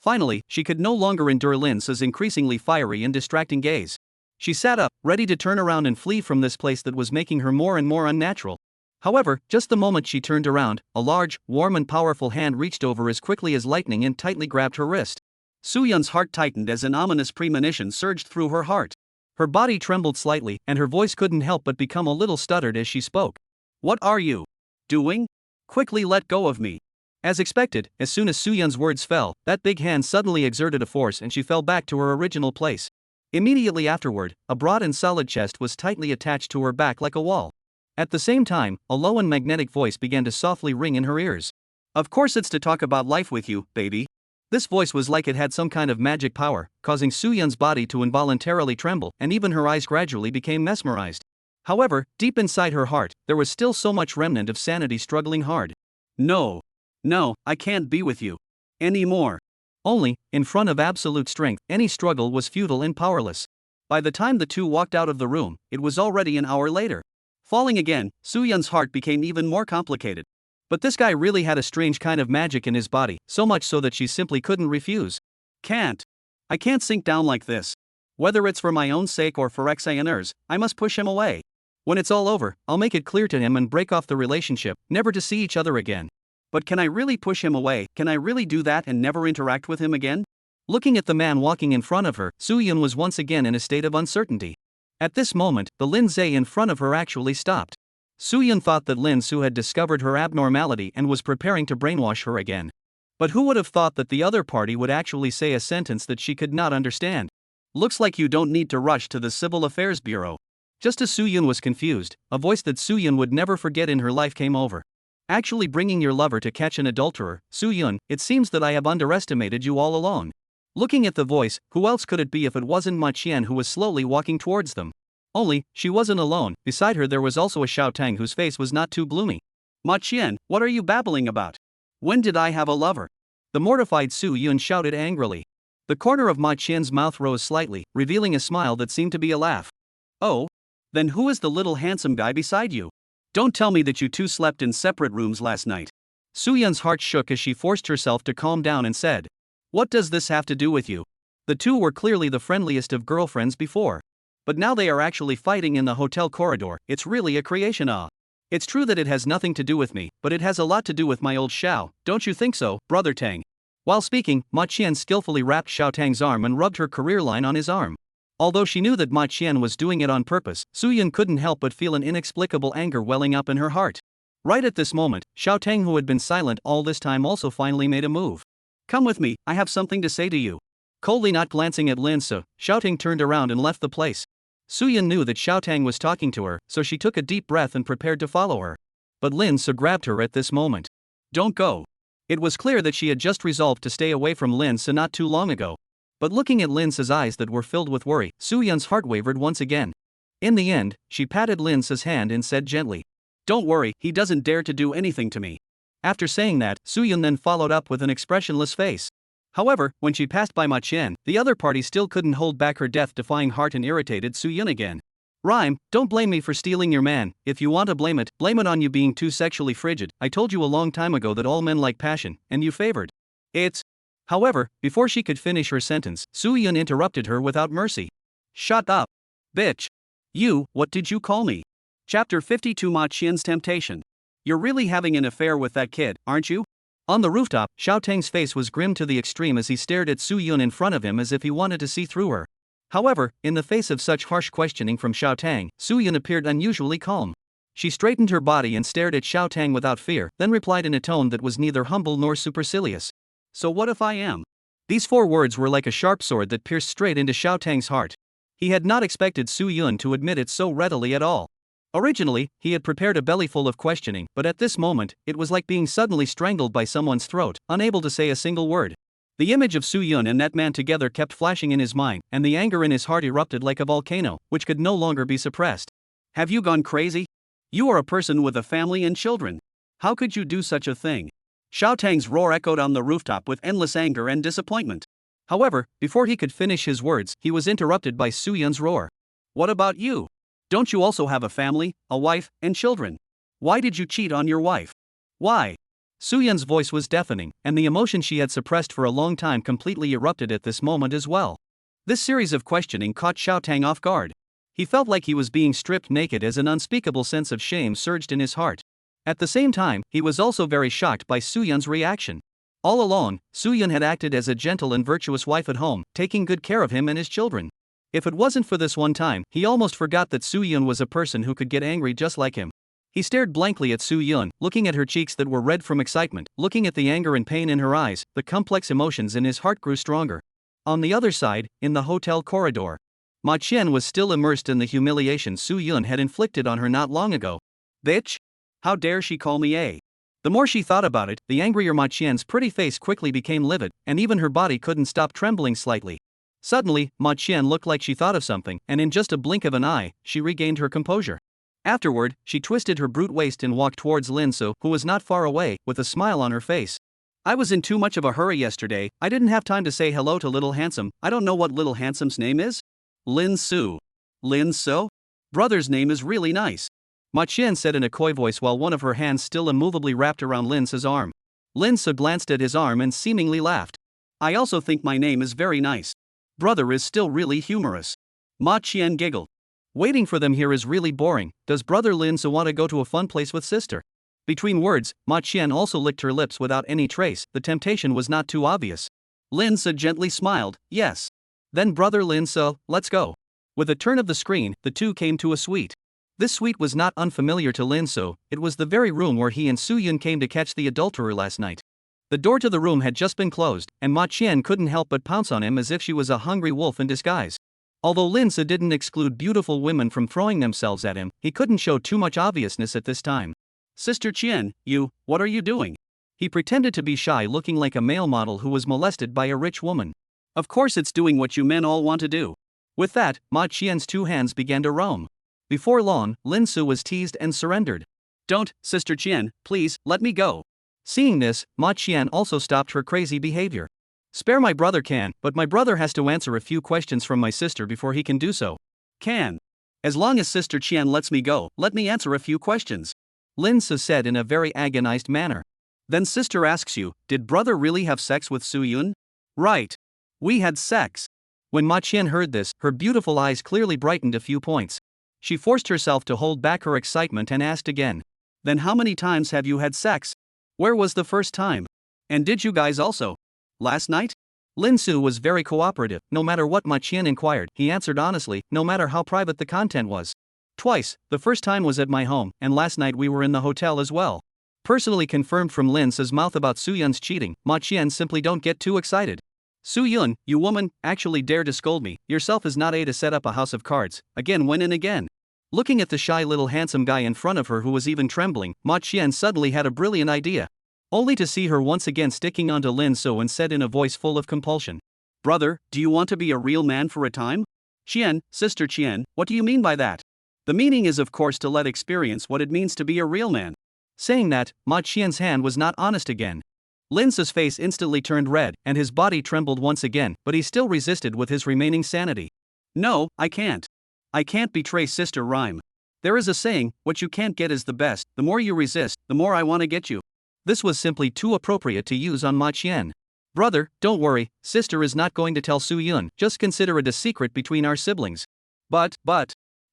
A: Finally, she could no longer endure Lin's increasingly fiery and distracting gaze. She sat up, ready to turn around and flee from this place that was making her more and more unnatural. However, just the moment she turned around, a large, warm and powerful hand reached over as quickly as lightning and tightly grabbed her wrist. Soo-yeon's heart tightened as an ominous premonition surged through her heart. Her body trembled slightly, and her voice couldn't help but become a little stuttered as she spoke. "What are you doing? Quickly let go of me." As expected, as soon as Soo-yeon's words fell, that big hand suddenly exerted a force and she fell back to her original place. Immediately afterward, a broad and solid chest was tightly attached to her back like a wall. At the same time, a low and magnetic voice began to softly ring in her ears. "Of course it's to talk about life with you, baby." This voice was like it had some kind of magic power, causing Soo-yeon's body to involuntarily tremble, and even her eyes gradually became mesmerized. However, deep inside her heart, there was still so much remnant of sanity struggling hard. "No. No, I can't be with you anymore." Only, in front of absolute strength, any struggle was futile and powerless. By the time the two walked out of the room, it was already an hour later. Falling again, Soo-yeon's heart became even more complicated. But this guy really had a strange kind of magic in his body, so much so that she simply couldn't refuse. I can't sink down like this. Whether it's for my own sake or for XANR's, I must push him away. When it's all over, I'll make it clear to him and break off the relationship, never to see each other again. But can I really push him away? Can I really do that and never interact with him again? Looking at the man walking in front of her, Soo-yeon was once again in a state of uncertainty. At this moment, the Lin Zhe in front of her actually stopped. Soo-yeon thought that Lin Su had discovered her abnormality and was preparing to brainwash her again. But who would have thought that the other party would actually say a sentence that she could not understand? "Looks like you don't need to rush to the Civil Affairs Bureau." Just as Soo-yeon was confused, a voice that Soo-yeon would never forget in her life came over. "Actually bringing your lover to catch an adulterer, Soo-yeon, it seems that I have underestimated you all along." Looking at the voice, who else could it be if it wasn't Ma Qian who was slowly walking towards them? Only, she wasn't alone, beside her there was also a Xiaotao whose face was not too gloomy. "Ma Qian, what are you babbling about? When did I have a lover?" The mortified Soo-yeon shouted angrily. The corner of Ma Qian's mouth rose slightly, revealing a smile that seemed to be a laugh. "Oh? Then who is the little handsome guy beside you? Don't tell me that you two slept in separate rooms last night." Soo-yeon's heart shook as she forced herself to calm down and said, "What does this have to do with you? The two were clearly the friendliest of girlfriends before. But now they are actually fighting in the hotel corridor. It's really a creation. It's true that it has nothing to do with me, but it has a lot to do with my old Xiao, don't you think so, brother Tang?" While speaking, Ma Qian skillfully wrapped Xiaotang's arm and rubbed her career line on his arm. Although she knew that Ma Qian was doing it on purpose, Soo-yeon couldn't help but feel an inexplicable anger welling up in her heart. Right at this moment, Xiaotang, who had been silent all this time, also finally made a move. "Come with me, I have something to say to you." Coldly not glancing at Lin Su, Xiaotang turned around and left the place. Soo-yeon knew that Xiaotang was talking to her, so she took a deep breath and prepared to follow her. But Lin Su grabbed her at this moment. "Don't go." It was clear that she had just resolved to stay away from Lin Su not too long ago. But looking at Lin Su's eyes that were filled with worry, Soo-yeon's heart wavered once again. In the end, she patted Lin Su's hand and said gently, "Don't worry, he doesn't dare to do anything to me." After saying that, Suyun then followed up with an expressionless face. However, when she passed by Ma Qian, the other party still couldn't hold back her death-defying heart and irritated Suyun again. Rhyme, don't blame me for stealing your man. If you want to blame it on you being too sexually frigid. I told you a long time ago that all men like passion, and you favored it. However, before she could finish her sentence, Suyun interrupted her without mercy. Shut up, bitch. You, what did you call me? Chapter 52 Ma Qian's Temptation. You're really having an affair with that kid, aren't you? On the rooftop, Xiaotang's face was grim to the extreme as he stared at Suyun in front of him as if he wanted to see through her. However, in the face of such harsh questioning from Xiaotang, Suyun appeared unusually calm. She straightened her body and stared at Xiaotang without fear, then replied in a tone that was neither humble nor supercilious. So what if I am? These 4 words were like a sharp sword that pierced straight into Xiaotang's heart. He had not expected Suyun to admit it so readily at all. Originally, he had prepared a bellyful of questioning, but at this moment, it was like being suddenly strangled by someone's throat, unable to say a single word. The image of Suyun and that man together kept flashing in his mind, and the anger in his heart erupted like a volcano, which could no longer be suppressed. Have you gone crazy? You are a person with a family and children. How could you do such a thing? Xiaotang's roar echoed on the rooftop with endless anger and disappointment. However, before he could finish his words, he was interrupted by Suyun's roar. What about you? Don't you also have a family, a wife, and children? Why did you cheat on your wife? Why? Suyun's voice was deafening, and the emotion she had suppressed for a long time completely erupted at this moment as well. This series of questioning caught Xiaotang off guard. He felt like he was being stripped naked as an unspeakable sense of shame surged in his heart. At the same time, he was also very shocked by Suyun's reaction. All along, Suyun had acted as a gentle and virtuous wife at home, taking good care of him and his children. If it wasn't for this one time, he almost forgot that Suyun was a person who could get angry just like him. He stared blankly at Suyun, looking at her cheeks that were red from excitement, looking at the anger and pain in her eyes. The complex emotions in his heart grew stronger. On the other side, in the hotel corridor, Ma Qian was still immersed in the humiliation Suyun had inflicted on her not long ago. Bitch? How dare she call me a? The more she thought about it, the angrier Ma Qian's pretty face quickly became livid, and even her body couldn't stop trembling slightly. Suddenly, Ma Qian looked like she thought of something, and in just a blink of an eye, she regained her composure. Afterward, she twisted her brute waist and walked towards Lin Su, who was not far away, with a smile on her face. I was in too much of a hurry yesterday. I didn't have time to say hello to Little Handsome. I don't know what Little Handsome's name is. Lin Su. Lin Su? Brother's name is really nice. Ma Qian said in a coy voice while one of her hands still immovably wrapped around Lin Su's arm. Lin Su glanced at his arm and seemingly laughed. I also think my name is very nice. Brother is still really humorous. Ma Qian giggled. Waiting for them here is really boring. Does brother Lin Su want to go to a fun place with sister? Between words, Ma Qian also licked her lips without any trace. The temptation was not too obvious. Lin Su gently smiled. Yes. Then brother Lin Su, let's go. With a turn of the screen, the two came to a suite. This suite was not unfamiliar to Lin Su. It was the very room where he and Suyun came to catch the adulterer last night. The door to the room had just been closed, and Ma Qian couldn't help but pounce on him as if she was a hungry wolf in disguise. Although Lin Su didn't exclude beautiful women from throwing themselves at him, he couldn't show too much obviousness at this time. Sister Qian, what are you doing? He pretended to be shy, looking like a male model who was molested by a rich woman. Of course it's doing what you men all want to do. With that, Ma Qian's 2 hands began to roam. Before long, Lin Su was teased and surrendered. Don't, Sister Qian, please, let me go. Seeing this, Ma Qian also stopped her crazy behavior. Spare my brother can, but my brother has to answer a few questions from my sister before he can do so. Can. As long as Sister Qian lets me go, let me answer a few questions. Lin Su said in a very agonized manner. Then sister asks you, did brother really have sex with Suyun? Right. We had sex. When Ma Qian heard this, her beautiful eyes clearly brightened a few points. She forced herself to hold back her excitement and asked again. Then how many times have you had sex? Where was the first time? And did you guys also? Last night? Lin Su was very cooperative. No matter what Ma Qian inquired, he answered honestly, no matter how private the content was. Twice. The first time was at my home, and last night we were in the hotel as well. Personally confirmed from Lin Su's mouth about Suyun's cheating. Ma Qian simply don't get too excited. Suyun, you woman, actually dare to scold me. Yourself is not a to set up a house of cards. Again, when and again. Looking at the shy little handsome guy in front of her who was even trembling, Ma Qian suddenly had a brilliant idea. Only to see her once again sticking onto Lin Su and said in a voice full of compulsion. Brother, do you want to be a real man for a time? Qian, Sister Qian, what do you mean by that? The meaning is of course to let experience what it means to be a real man. Saying that, Ma Qian's hand was not honest again. Lin's face instantly turned red, and his body trembled once again, but he still resisted with his remaining sanity. No, I can't. I can't betray Sister Rhyme. There is a saying, what you can't get is the best, the more you resist, the more I want to get you. This was simply too appropriate to use on Ma Qian. Brother, don't worry, sister is not going to tell Su Yun, just consider it a secret between our siblings. But.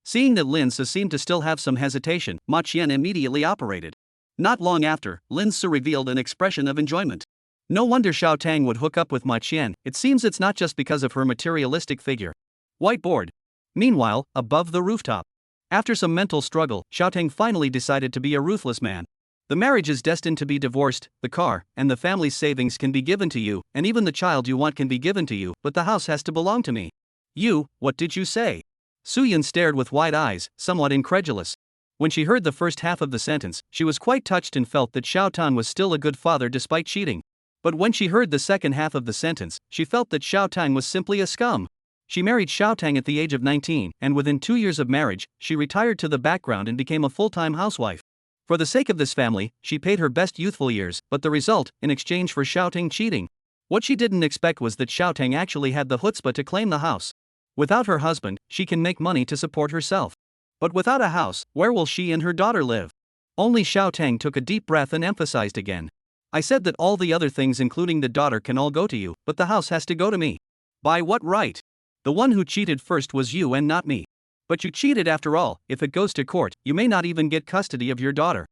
A: Seeing that Lin Su seemed to still have some hesitation, Ma Qian immediately operated. Not long after, Lin Su revealed an expression of enjoyment. No wonder Xiao Tang would hook up with Ma Qian, it seems it's not just because of her materialistic figure. Whiteboard. Meanwhile, above the rooftop. After some mental struggle, Xiao Tang finally decided to be a ruthless man. The marriage is destined to be divorced, the car, and the family's savings can be given to you, and even the child you want can be given to you, but the house has to belong to me. You, what did you say? Su Yun stared with wide eyes, somewhat incredulous. When she heard the first half of the sentence, she was quite touched and felt that Xiao Tan was still a good father despite cheating. But when she heard the second half of the sentence, she felt that Xiao Tang was simply a scum. She married Xiao Tang at the age of 19, and within 2 years of marriage, she retired to the background and became a full-time housewife. For the sake of this family, she paid her best youthful years, but the result, in exchange for Xiao Tang cheating. What she didn't expect was that Xiao Tang actually had the chutzpah to claim the house. Without her husband, she can make money to support herself. But without a house, where will she and her daughter live? Only Xiao Tang took a deep breath and emphasized again. I said that all the other things including the daughter can all go to you, but the house has to go to me. By what right? The one who cheated first was you and not me. But you cheated after all, if it goes to court, you may not even get custody of your daughter.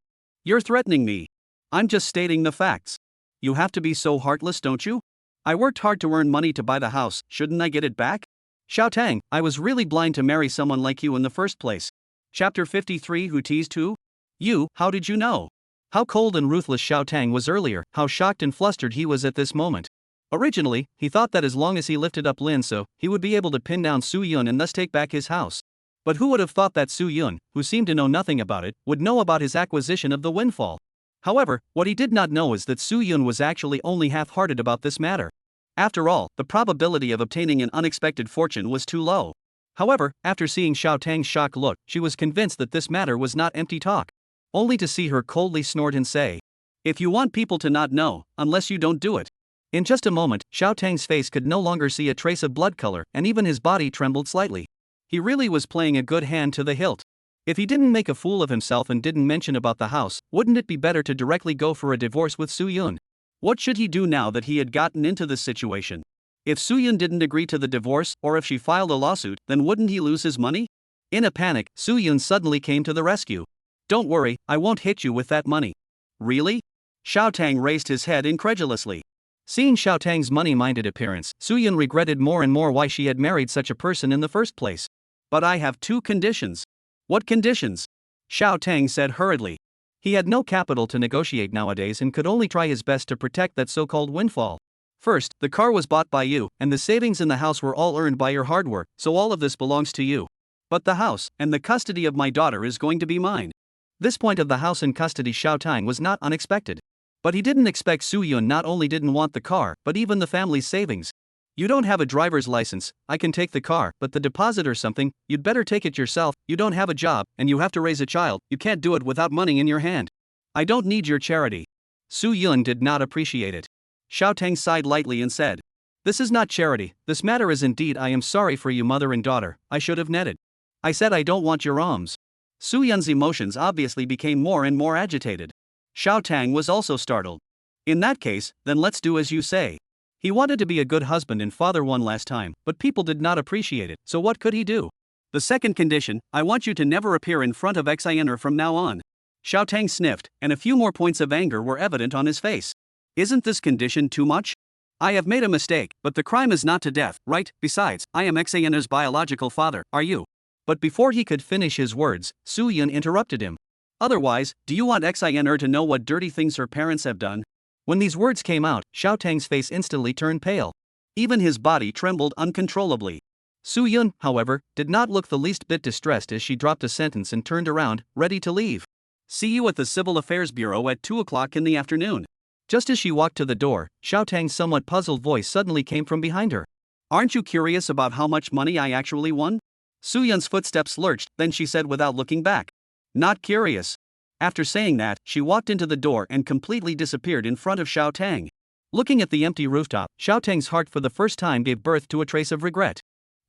A: You're threatening me. I'm just stating the facts. You have to be so heartless, don't you? I worked hard to earn money to buy the house, shouldn't I get it back? Xiao Tang, I was really blind to marry someone like you in the first place. Chapter 53 Who teased who? You, how did you know? How cold and ruthless Xiao Tang was earlier, how shocked and flustered he was at this moment. Originally, he thought that as long as he lifted up Lin Su, he would be able to pin down Su Yun and thus take back his house. But who would have thought that Su Yun, who seemed to know nothing about it, would know about his acquisition of the windfall? However, what he did not know is that Su Yun was actually only half-hearted about this matter. After all, the probability of obtaining an unexpected fortune was too low. However, after seeing Xiao Tang's shocked look, she was convinced that this matter was not empty talk. Only to see her coldly snort and say, "If you want people to not know, unless you don't do it." In just a moment, Xiao Tang's face could no longer see a trace of blood color, and even his body trembled slightly. He really was playing a good hand to the hilt. If he didn't make a fool of himself and didn't mention about the house, wouldn't it be better to directly go for a divorce with Su Yun? What should he do now that he had gotten into this situation? If Su Yun didn't agree to the divorce, or if she filed a lawsuit, then wouldn't he lose his money? In a panic, Su Yun suddenly came to the rescue. "Don't worry, I won't hit you with that money." "Really?" Xiao Tang raised his head incredulously. Seeing Xiao Tang's money-minded appearance, Su Yun regretted more and more why she had married such a person in the first place. "But I have 2 conditions." "What conditions?" Xiao Tang said hurriedly. He had no capital to negotiate nowadays and could only try his best to protect that so-called windfall. "First, the car was bought by you, and the savings in the house were all earned by your hard work, so all of this belongs to you. But the house, and the custody of my daughter is going to be mine." This point of the house and custody Xiao Tang was not unexpected. But he didn't expect Su Yun not only didn't want the car, but even the family's savings. "You don't have a driver's license, I can take the car, but the deposit or something, you'd better take it yourself. You don't have a job, and you have to raise a child, you can't do it without money in your hand. I don't need your charity." Su Yun did not appreciate it. Xiao Tang sighed lightly and said, "This is not charity, this matter is indeed I am sorry for you mother and daughter, I should have netted. I said I don't want your alms." Su Yun's emotions obviously became more and more agitated. Xiao Tang was also startled. "In that case, then let's do as you say." He wanted to be a good husband and father one last time, but people did not appreciate it, so what could he do? "The second condition, I want you to never appear in front of Xiner from now on." Xiao Tang sniffed, and a few more points of anger were evident on his face. "Isn't this condition too much? I have made a mistake, but the crime is not to death, right? Besides, I am Xiner's biological father, are you?" But before he could finish his words, Su Yun interrupted him. "Otherwise, do you want Xiner to know what dirty things her parents have done?" When these words came out, Xiao Tang's face instantly turned pale. Even his body trembled uncontrollably. Su Yun, however, did not look the least bit distressed as she dropped a sentence and turned around, ready to leave. "See you at the Civil Affairs Bureau at 2 o'clock in the afternoon." Just as she walked to the door, Xiao Tang's somewhat puzzled voice suddenly came from behind her. "Aren't you curious about how much money I actually won?" Soo-yun's footsteps lurched, then she said without looking back. Not curious. After saying that, she walked into the door and completely disappeared in front of Xiao Tang. Looking at the empty rooftop, Xiao Tang's heart for the first time gave birth to a trace of regret.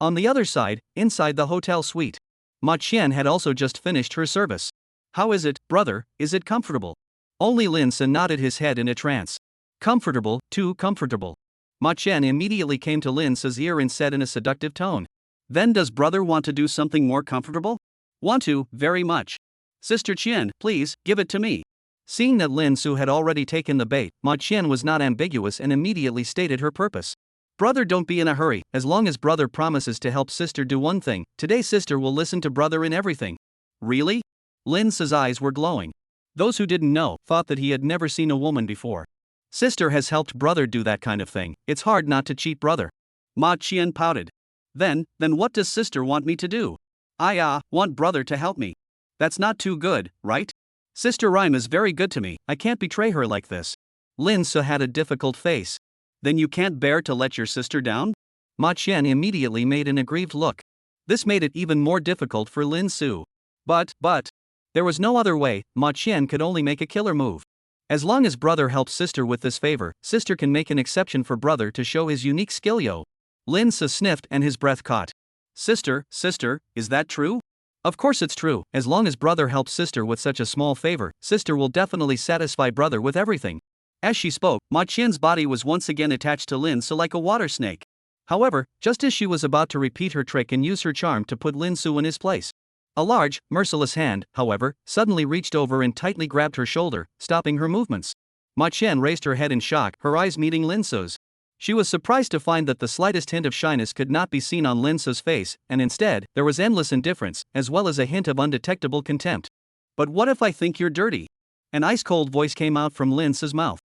A: On the other side, inside the hotel suite, Ma Qian had also just finished her service. How is it, brother, is it comfortable? Only Lin Se nodded his head in a trance. Comfortable, too comfortable. Ma Qian immediately came to Lin Se's ear and said in a seductive tone. Then does brother want to do something more comfortable? Want to, very much. Sister Qian, please, give it to me. Seeing that Lin Su had already taken the bait, Ma Qian was not ambiguous and immediately stated her purpose. Brother, don't be in a hurry, as long as brother promises to help sister do one thing, today sister will listen to brother in everything. Really? Lin Se's eyes were glowing. Those who didn't know thought that he had never seen a woman before. Sister has helped brother do that kind of thing, it's hard not to cheat brother. Ma Qian pouted. Then what does sister want me to do? I want brother to help me. That's not too good, right? Sister Rhyme is very good to me, I can't betray her like this. Lin Se had a difficult face. Then you can't bear to let your sister down? Ma Qian immediately made an aggrieved look. This made it even more difficult for Lin Su. But, there was no other way, Ma Qian could only make a killer move. As long as brother helps sister with this favor, sister can make an exception for brother to show his unique skill yo. Lin Se sniffed and his breath caught. Sister, is that true? Of course it's true, as long as brother helps sister with such a small favor, sister will definitely satisfy brother with everything. As she spoke, Ma Qian's body was once again attached to Lin Se like a water snake. However, just as she was about to repeat her trick and use her charm to put Lin Su in his place, a large, merciless hand, however, suddenly reached over and tightly grabbed her shoulder, stopping her movements. Ma Qian raised her head in shock, her eyes meeting Lin Su's. She was surprised to find that the slightest hint of shyness could not be seen on Lin Su's face, and instead, there was endless indifference, as well as a hint of undetectable contempt. But what if I think you're dirty? An ice-cold voice came out from Lin Su's mouth.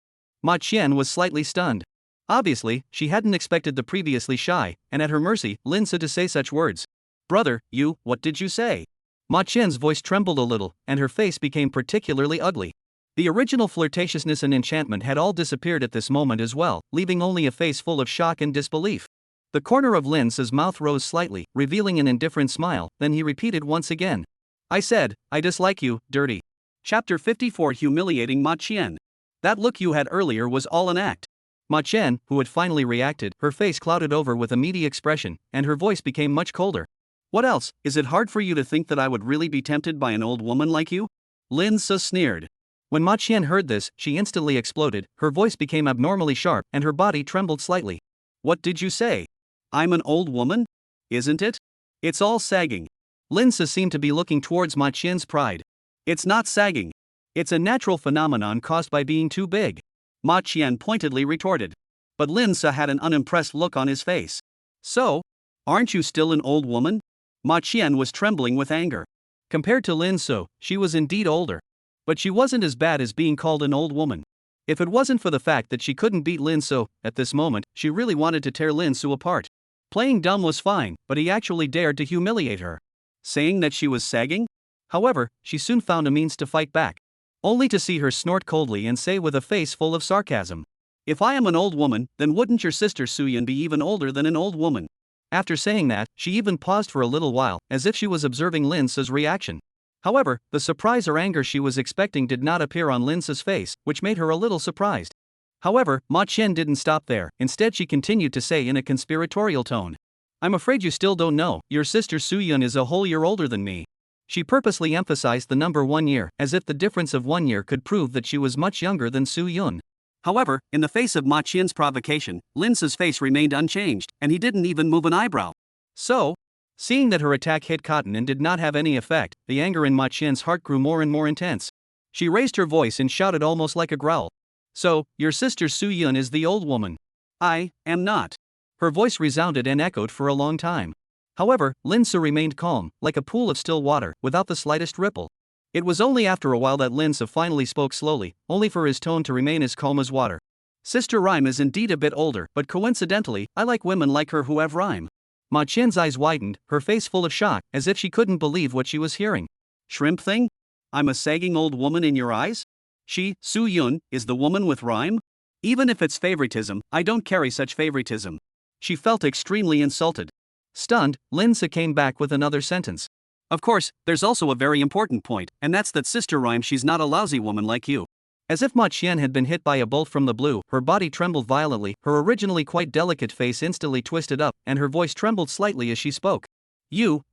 A: Ma Qian was slightly stunned. Obviously, she hadn't expected the previously shy, and at her mercy, Lin Su to say such words. Brother, what did you say? Ma Qian's voice trembled a little, and her face became particularly ugly. The original flirtatiousness and enchantment had all disappeared at this moment as well, leaving only a face full of shock and disbelief. The corner of Lin Su's mouth rose slightly, revealing an indifferent smile, then he repeated once again. I said, I dislike you, dirty. Chapter 54 Humiliating Ma Qian. That look you had earlier was all an act. Ma Qian, who had finally reacted, her face clouded over with a meaty expression, and her voice became much colder. What else, is it hard for you to think that I would really be tempted by an old woman like you? Lin Se sneered. When Ma Qian heard this, she instantly exploded, her voice became abnormally sharp, and her body trembled slightly. What did you say? I'm an old woman? Isn't it? It's all sagging. Lin Se seemed to be looking towards Ma Qian's pride. It's not sagging. It's a natural phenomenon caused by being too big. Ma Qian pointedly retorted. But Lin Se had an unimpressed look on his face. So? Aren't you still an old woman? Ma Qian was trembling with anger. Compared to Lin Se, she was indeed older. But she wasn't as bad as being called an old woman. If it wasn't for the fact that she couldn't beat Lin Se, at this moment, she really wanted to tear Lin Se apart. Playing dumb was fine, but he actually dared to humiliate her. Saying that she was sagging? However, she soon found a means to fight back. Only to see her snort coldly and say with a face full of sarcasm. If I am an old woman, then wouldn't your sister Soo-yun be even older than an old woman? After saying that, she even paused for a little while, as if she was observing Lin Se's reaction. However, the surprise or anger she was expecting did not appear on Lin Se's face, which made her a little surprised. However, Ma Qian didn't stop there, instead she continued to say in a conspiratorial tone. I'm afraid you still don't know, your sister Soo-yun is a whole year older than me. She purposely emphasized the number 1 year, as if the difference of 1 year could prove that she was much younger than Soo-yun. However, in the face of Ma Qian's provocation, Lin Se's face remained unchanged, and he didn't even move an eyebrow. So? Seeing that her attack hit cotton and did not have any effect, the anger in Ma Qian's heart grew more and more intense. She raised her voice and shouted almost like a growl. So, your sister Soo-yun is the old woman. I am not. Her voice resounded and echoed for a long time. However, Lin Se remained calm, like a pool of still water, without the slightest ripple. It was only after a while that Lin Se finally spoke slowly, only for his tone to remain as calm as water. Sister Rhyme is indeed a bit older, but coincidentally, I like women like her who have rhyme. Ma Qian's eyes widened, her face full of shock, as if she couldn't believe what she was hearing. Shrimp thing? I'm a sagging old woman in your eyes? She, Soo-yun, is the woman with rhyme? Even if it's favoritism, I don't carry such favoritism. She felt extremely insulted. Stunned, Lin Se came back with another sentence. Of course, there's also a very important point, and that's that Sister Rhyme, she's not a lousy woman like you. As if Ma Qian had been hit by a bolt from the blue, her body trembled violently, her originally quite delicate face instantly twisted up, and her voice trembled slightly as she spoke.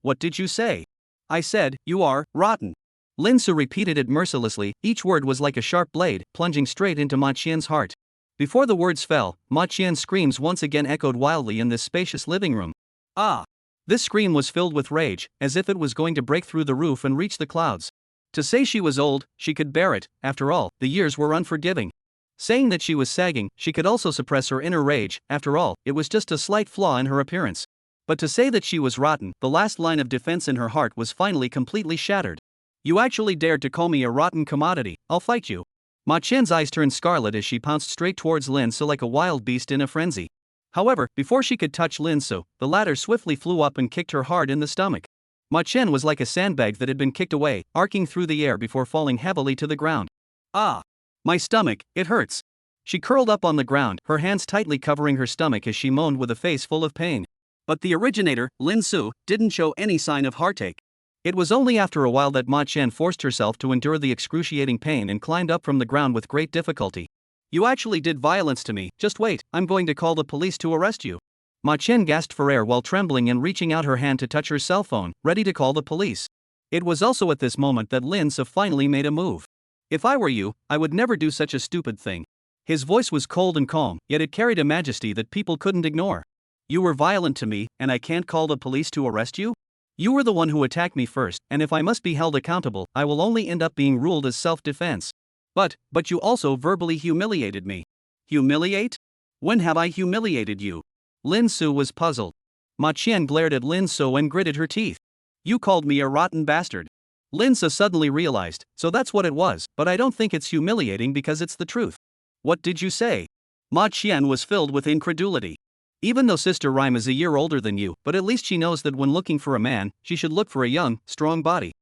A: What did you say? I said, you are rotten. Lin Se repeated it mercilessly, each word was like a sharp blade, plunging straight into Ma Qian's heart. Before the words fell, Ma Qian's screams once again echoed wildly in this spacious living room. Ah! This scream was filled with rage, as if it was going to break through the roof and reach the clouds. To say she was old, she could bear it, after all, the years were unforgiving. Saying that she was sagging, she could also suppress her inner rage, after all, it was just a slight flaw in her appearance. But to say that she was rotten, the last line of defense in her heart was finally completely shattered. You actually dared to call me a rotten commodity, I'll fight you. Ma Qian's eyes turned scarlet as she pounced straight towards Lin Se like a wild beast in a frenzy. However, before she could touch Lin Se, the latter swiftly flew up and kicked her hard in the stomach. Ma Qian was like a sandbag that had been kicked away, arcing through the air before falling heavily to the ground. Ah! My stomach, it hurts. She curled up on the ground, her hands tightly covering her stomach as she moaned with a face full of pain. But the originator, Lin Se, didn't show any sign of heartache. It was only after a while that Ma Qian forced herself to endure the excruciating pain and climbed up from the ground with great difficulty. You actually did violence to me, just wait, I'm going to call the police to arrest you. Ma Qian gasped for air while trembling and reaching out her hand to touch her cell phone, ready to call the police. It was also at this moment that Lin Se finally made a move. If I were you, I would never do such a stupid thing. His voice was cold and calm, yet it carried a majesty that people couldn't ignore. You were violent to me, and I can't call the police to arrest you? You were the one who attacked me first, and if I must be held accountable, I will only end up being ruled as self-defense. But you also verbally humiliated me. Humiliate? When have I humiliated you? Lin Se was puzzled. Ma Qian glared at Lin Se and gritted her teeth. You called me a rotten bastard. Lin Se suddenly realized, so that's what it was, but I don't think it's humiliating because it's the truth. What did you say? Ma Qian was filled with incredulity. Even though Sister Rhyme is a year older than you, but at least she knows that when looking for a man, she should look for a young, strong body.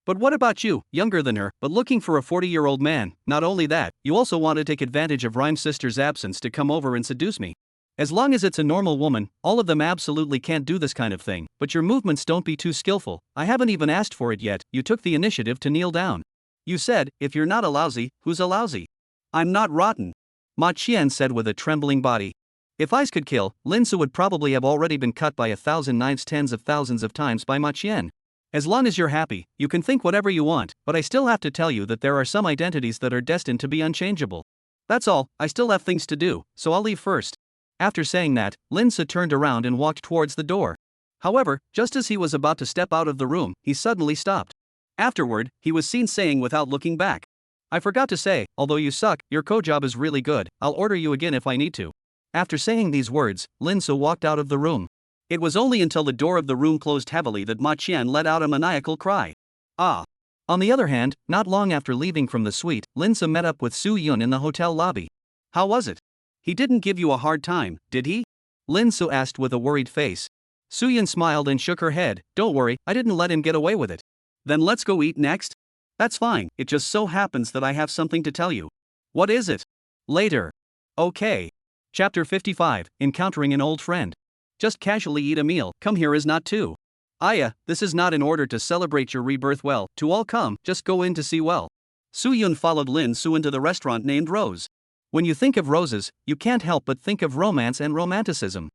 A: But what about you, younger than her, but looking for a 40-year-old man? Not only that, you also want to take advantage of Rhyme's sister's absence to come over and seduce me. As long as it's a normal woman, all of them absolutely can't do this kind of thing, but your movements don't be too skillful. I haven't even asked for it yet, you took the initiative to kneel down. You said, if you're not a lousy, who's a lousy? I'm not rotten. Ma Qian said with a trembling body. If ice could kill, Lin Se would probably have already been cut by 1,000 knives tens of thousands of times by Ma Qian. As long as you're happy, you can think whatever you want, but I still have to tell you that there are some identities that are destined to be unchangeable. That's all, I still have things to do, so I'll leave first. After saying that, Lin Se turned around and walked towards the door. However, just as he was about to step out of the room, he suddenly stopped. Afterward, he was seen saying without looking back. I forgot to say, although you suck, your co-job is really good, I'll order you again if I need to. After saying these words, Lin Se walked out of the room. It was only until the door of the room closed heavily that Ma Qian let out a maniacal cry. Ah! On the other hand, not long after leaving from the suite, Lin Se met up with Su Yun in the hotel lobby. How was it? He didn't give you a hard time, did he? Lin Se asked with a worried face. Su Yun smiled and shook her head. Don't worry, I didn't let him get away with it. Then let's go eat next? That's fine, it just so happens that I have something to tell you. What is it? Later. Okay. Chapter 55, Encountering an Old Friend. Just casually eat a meal, come here is not to. Aya, this is not in order to celebrate your rebirth well, to all come, just go in to see well. Su Yun followed Lin Se into the restaurant named Rose. When you think of roses, you can't help but think of romance and romanticism.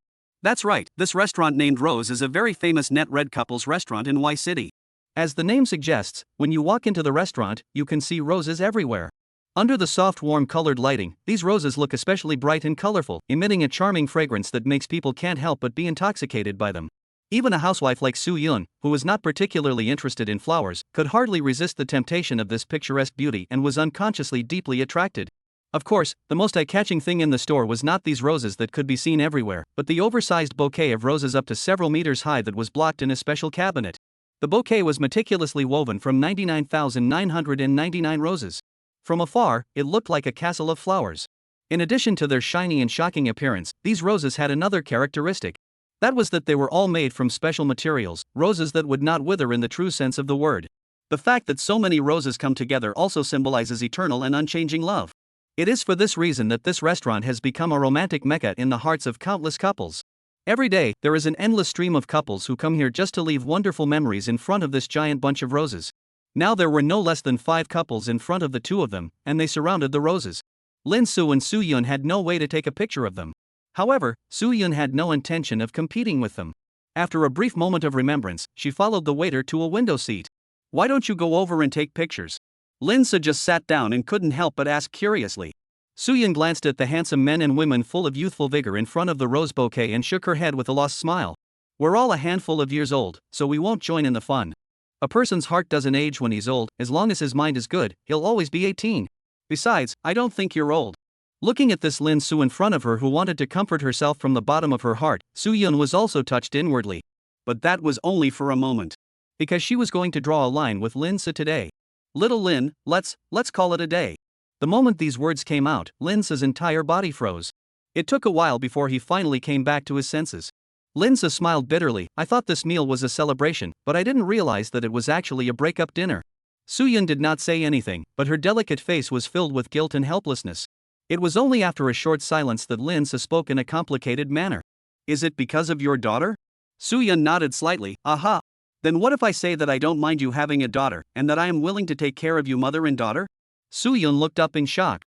A: That's right, this restaurant named Rose is a very famous net-read couples restaurant in Y City. As the name suggests, when you walk into the restaurant, you can see roses everywhere. Under the soft warm-colored lighting, these roses look especially bright and colorful, emitting a charming fragrance that makes people can't help but be intoxicated by them. Even a housewife like Su Yun, who was not particularly interested in flowers, could hardly resist the temptation of this picturesque beauty and was unconsciously deeply attracted. Of course, the most eye-catching thing in the store was not these roses that could be seen everywhere, but the oversized bouquet of roses up to several meters high that was blocked in a special cabinet. The bouquet was meticulously woven from 99,999 roses. From afar, it looked like a castle of flowers. In addition to their shiny and shocking appearance, these roses had another characteristic. That was that they were all made from special materials, roses that would not wither in the true sense of the word. The fact that so many roses come together also symbolizes eternal and unchanging love. It is for this reason that this restaurant has become a romantic mecca in the hearts of countless couples. Every day, there is an endless stream of couples who come here just to leave wonderful memories in front of this giant bunch of roses. Now there were no less than 5 couples in front of the 2 of them, and they surrounded the roses. Lin Su and Su Yun had no way to take a picture of them. However, Su Yun had no intention of competing with them. After a brief moment of remembrance, she followed the waiter to a window seat. "Why don't you go over and take pictures?" Lin Su just sat down and couldn't help but ask curiously. Su Yun glanced at the handsome men and women full of youthful vigor in front of the rose bouquet and shook her head with a lost smile. "We're all a handful of years old, so we won't join in the fun. A person's heart doesn't age when he's old, as long as his mind is good, he'll always be 18. Besides, I don't think you're old." Looking at this Lin Su in front of her who wanted to comfort herself from the bottom of her heart, Su Yun was also touched inwardly. But that was only for a moment. Because she was going to draw a line with Lin Su today. "Little Lin, let's call it a day." The moment these words came out, Lin Su's entire body froze. It took a while before he finally came back to his senses. Lin Su smiled bitterly. "I thought this meal was a celebration, but I didn't realize that it was actually a breakup dinner." Su Yun did not say anything, but her delicate face was filled with guilt and helplessness. It was only after a short silence that Lin Su spoke in a complicated manner. "Is it because of your daughter?" Su Yun nodded slightly. "Aha. Then what if I say that I don't mind you having a daughter, and that I am willing to take care of you mother and daughter?" Su Yun looked up in shock.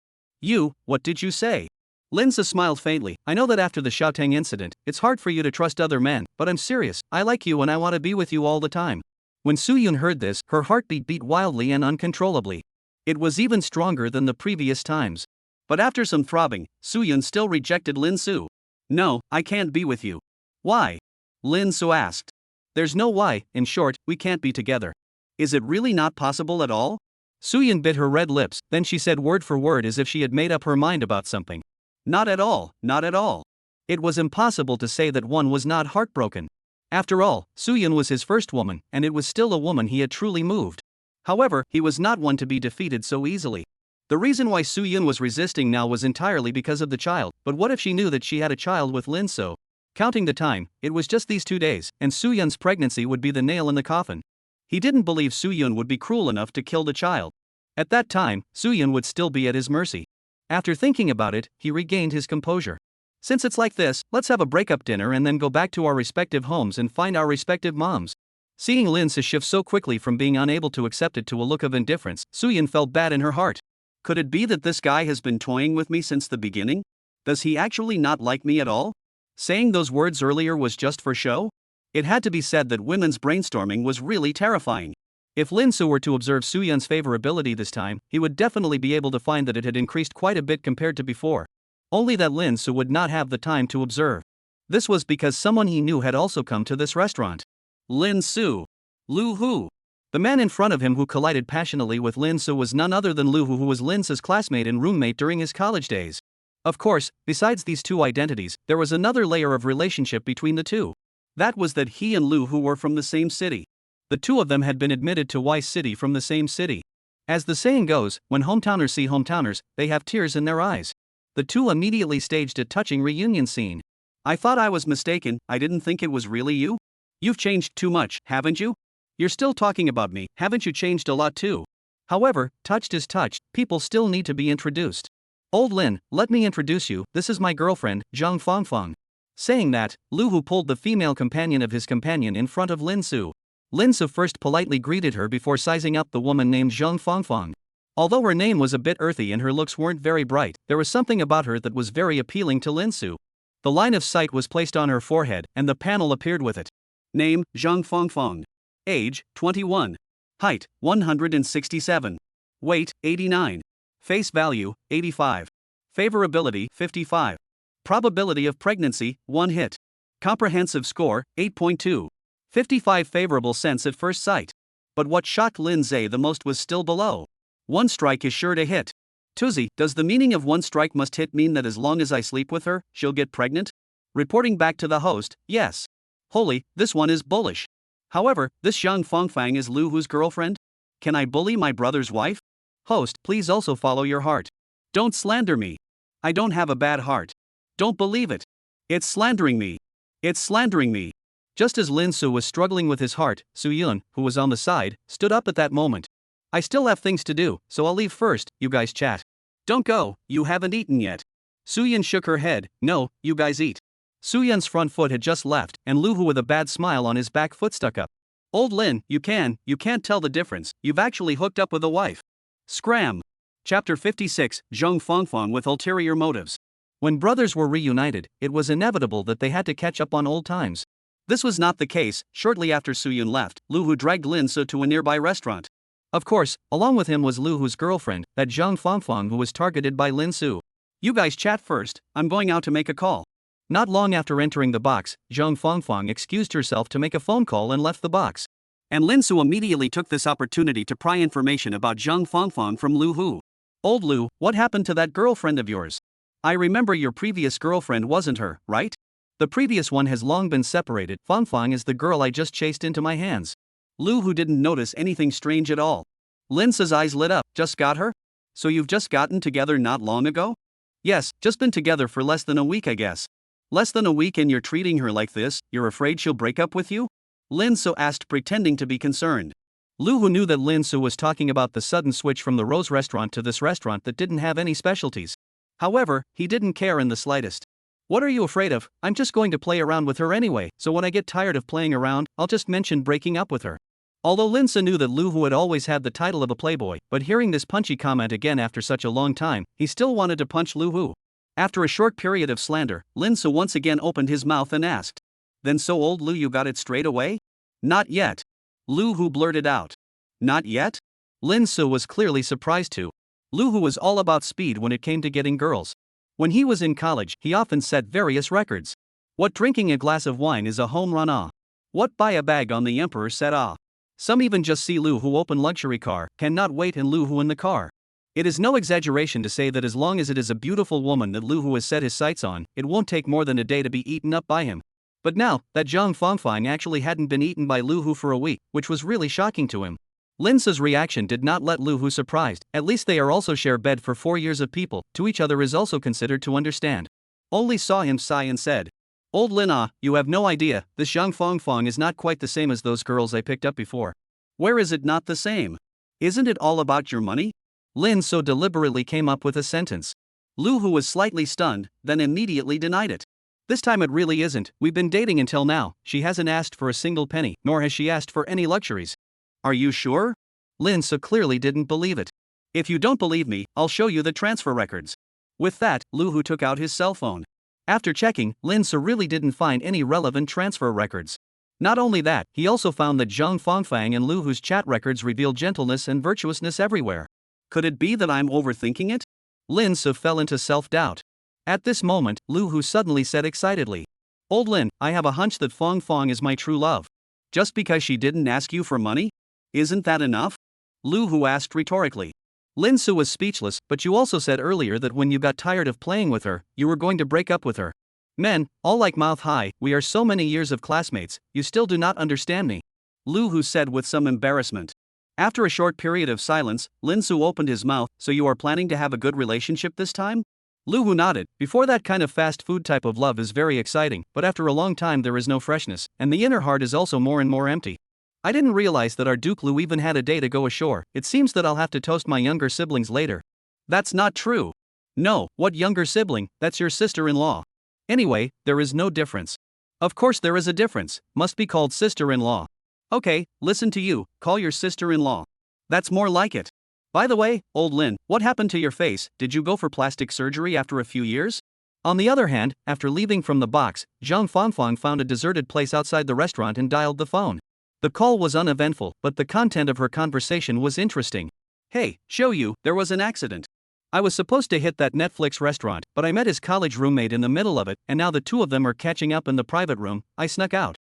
A: What did you say?" Lin Su smiled faintly. "I know that after the Xiaotang incident, it's hard for you to trust other men, but I'm serious, I like you and I want to be with you all the time." When Su Yun heard this, her heartbeat beat wildly and uncontrollably. It was even stronger than the previous times. But after some throbbing, Su Yun still rejected Lin Su. "No, I can't be with you." "Why?" Lin Su asked. "There's no why, in short, we can't be together." "Is it really not possible at all?" Su Yun bit her red lips, then she said word for word as if she had made up her mind about something. "Not at all, not at all." It was impossible to say that one was not heartbroken. After all, Su Yun was his first woman, and it was still a woman he had truly moved. However, he was not one to be defeated so easily. The reason why Su Yun was resisting now was entirely because of the child, but what if she knew that she had a child with Lin Su? Counting the time, it was just these 2 days, and Su Yun's pregnancy would be the nail in the coffin. He didn't believe Su Yun would be cruel enough to kill the child. At that time, Su Yun would still be at his mercy. After thinking about it, he regained his composure. "Since it's like this, let's have a breakup dinner and then go back to our respective homes and find our respective moms." Seeing Lin Su shift so quickly from being unable to accept it to a look of indifference, Su Yun felt bad in her heart. Could it be that this guy has been toying with me since the beginning? Does he actually not like me at all? Saying those words earlier was just for show? It had to be said that women's brainstorming was really terrifying. If Lin Su were to observe Su Yun's favorability this time, he would definitely be able to find that it had increased quite a bit compared to before. Only that Lin Su would not have the time to observe. This was because someone he knew had also come to this restaurant. Lin Su. Lu Hu. The man in front of him who collided passionately with Lin Su was none other than Lu Hu, who was Lin Su's classmate and roommate during his college days. Of course, besides these 2 identities, there was another layer of relationship between the 2. That was that he and Lu Hu were from the same city. The 2 of them had been admitted to Y City from the same city. As the saying goes, when hometowners see hometowners, they have tears in their eyes. The 2 immediately staged a touching reunion scene. "I thought I was mistaken, I didn't think it was really you? You've changed too much, haven't you? You're still talking about me, haven't you changed a lot too?" However, touched is touched, people still need to be introduced. "Old Lin, let me introduce you, this is my girlfriend, Jeang Fongfong." Saying that, Lu Hu pulled the female companion of his companion in front of Lin Su. Lin Su first politely greeted her before sizing up the woman named Jeang Fongfong. Although her name was a bit earthy and her looks weren't very bright, there was something about her that was very appealing to Lin Su. The line of sight was placed on her forehead, and the panel appeared with it. Name, Jeang Fongfong. Age, 21. Height, 167. Weight, 89. Face value, 85. Favorability, 55. Probability of pregnancy, 1 hit. Comprehensive score, 8.2. 55 favorable sense at first sight. But what shocked Lin Zhe the most was still below. 1 strike is sure to hit. Tuzi, does the meaning of 1 strike must hit mean that as long as I sleep with her, she'll get pregnant? Reporting back to the host, yes. Holy, this one is bullish. However, this Jeang Fongfang is Lu Hu's girlfriend? Can I bully my brother's wife? Host, please also follow your heart. Don't slander me. I don't have a bad heart. Don't believe it. It's slandering me. It's slandering me. Just as Lin Su was struggling with his heart, Su Yun, who was on the side, stood up at that moment. I still have things to do, so I'll leave first, you guys chat. Don't go, you haven't eaten yet. Su Yun shook her head, no, you guys eat. Su-yun's front foot had just left, and Lu Hu with a bad smile on his back foot stuck up. Old Lin, you can't tell the difference, you've actually hooked up with a wife. Scram! Chapter 56, Jeang Fongfong with ulterior motives. When brothers were reunited, it was inevitable that they had to catch up on old times. This was not the case. Shortly after Su-yun left, Lu Hu dragged Lin Su to a nearby restaurant. Of course, along with him was Lu Hu's girlfriend, that Jeang Fongfong who was targeted by Lin Su. You guys chat first, I'm going out to make a call. Not long after entering the box, Jeang Fongfong excused herself to make a phone call and left the box. And Lin Su immediately took this opportunity to pry information about Jeang Fongfong from Lu Hu. Old Lu, what happened to that girlfriend of yours? I remember your previous girlfriend wasn't her, right? The previous one has long been separated. Fongfong is the girl I just chased into my hands. Lu Hu didn't notice anything strange at all. Lin Su's eyes lit up. Just got her? So you've just gotten together not long ago? Yes, just been together for less than a week I guess. Less than a week and you're treating her like this, you're afraid she'll break up with you? Lin Su asked, pretending to be concerned. Lu Hu knew that Lin Su was talking about the sudden switch from the Rose restaurant to this restaurant that didn't have any specialties. However, he didn't care in the slightest. What are you afraid of? I'm just going to play around with her anyway, so when I get tired of playing around, I'll just mention breaking up with her. Although Lin Su knew that Lu Hu had always had the title of a playboy, but hearing this punchy comment again after such a long time, he still wanted to punch Lu Hu. After a short period of slander, Lin Su once again opened his mouth and asked. Then so old Lu you got it straight away? Not yet. Lu Hu blurted out. Not yet? Lin Su was clearly surprised too. Lu Hu was all about speed when it came to getting girls. When he was in college, he often set various records. What drinking a glass of wine is a home run ah. What buy a bag on the emperor said ah. Some even just see Lu Hu open luxury car, cannot wait and Lu Hu in the car. It is no exaggeration to say that as long as it is a beautiful woman that Lu Hu has set his sights on, it won't take more than a day to be eaten up by him. But now, that Jeang Fongfong actually hadn't been eaten by Lu Hu for a week, which was really shocking to him. Lin Su's reaction did not let Lu Hu surprised. At least they are also share bed for 4 years of people, to each other is also considered to understand. Only saw him sigh and said. Old Lin ah, you have no idea, this Jeang Fongfong is not quite the same as those girls I picked up before. Where is it not the same? Isn't it all about your money? Lin Su deliberately came up with a sentence. Lu Hu was slightly stunned, then immediately denied it. This time it really isn't, we've been dating until now, she hasn't asked for a single penny, nor has she asked for any luxuries. Are you sure? Lin Su clearly didn't believe it. If you don't believe me, I'll show you the transfer records. With that, Lu Hu took out his cell phone. After checking, Lin Su really didn't find any relevant transfer records. Not only that, he also found that Jeang Fongfong and Lu Hu's chat records revealed gentleness and virtuousness everywhere. Could it be that I'm overthinking it? Lin Su fell into self-doubt. At this moment, Lu Hu suddenly said excitedly. Old Lin, I have a hunch that Fongfong is my true love. Just because she didn't ask you for money? Isn't that enough? Lu Hu asked rhetorically. Lin Su was speechless, but you also said earlier that when you got tired of playing with her, you were going to break up with her. Men, all like mouth high, we are so many years of classmates, you still do not understand me. Lu Hu said with some embarrassment. After a short period of silence, Lin Su opened his mouth. So you are planning to have a good relationship this time? Lu Hu nodded. Before that kind of fast food type of love is very exciting, but after a long time there is no freshness, and the inner heart is also more and more empty. I didn't realize that our Duke Lu even had a day to go ashore. It seems that I'll have to toast my younger siblings later. That's not true. No, what younger sibling? That's your sister-in-law. Anyway, there is no difference. Of course there is a difference, must be called sister-in-law. Okay, listen to you, call your sister-in-law. That's more like it. By the way, old Lin, what happened to your face? Did you go for plastic surgery after a few years? On the other hand, after leaving from the box, Jeang Fongfong found a deserted place outside the restaurant and dialed the phone. The call was uneventful, but the content of her conversation was interesting. Hey, show you, there was an accident. I was supposed to hit that Netflix restaurant, but I met his college roommate in the middle of it, and now the two of them are catching up in the private room. I snuck out.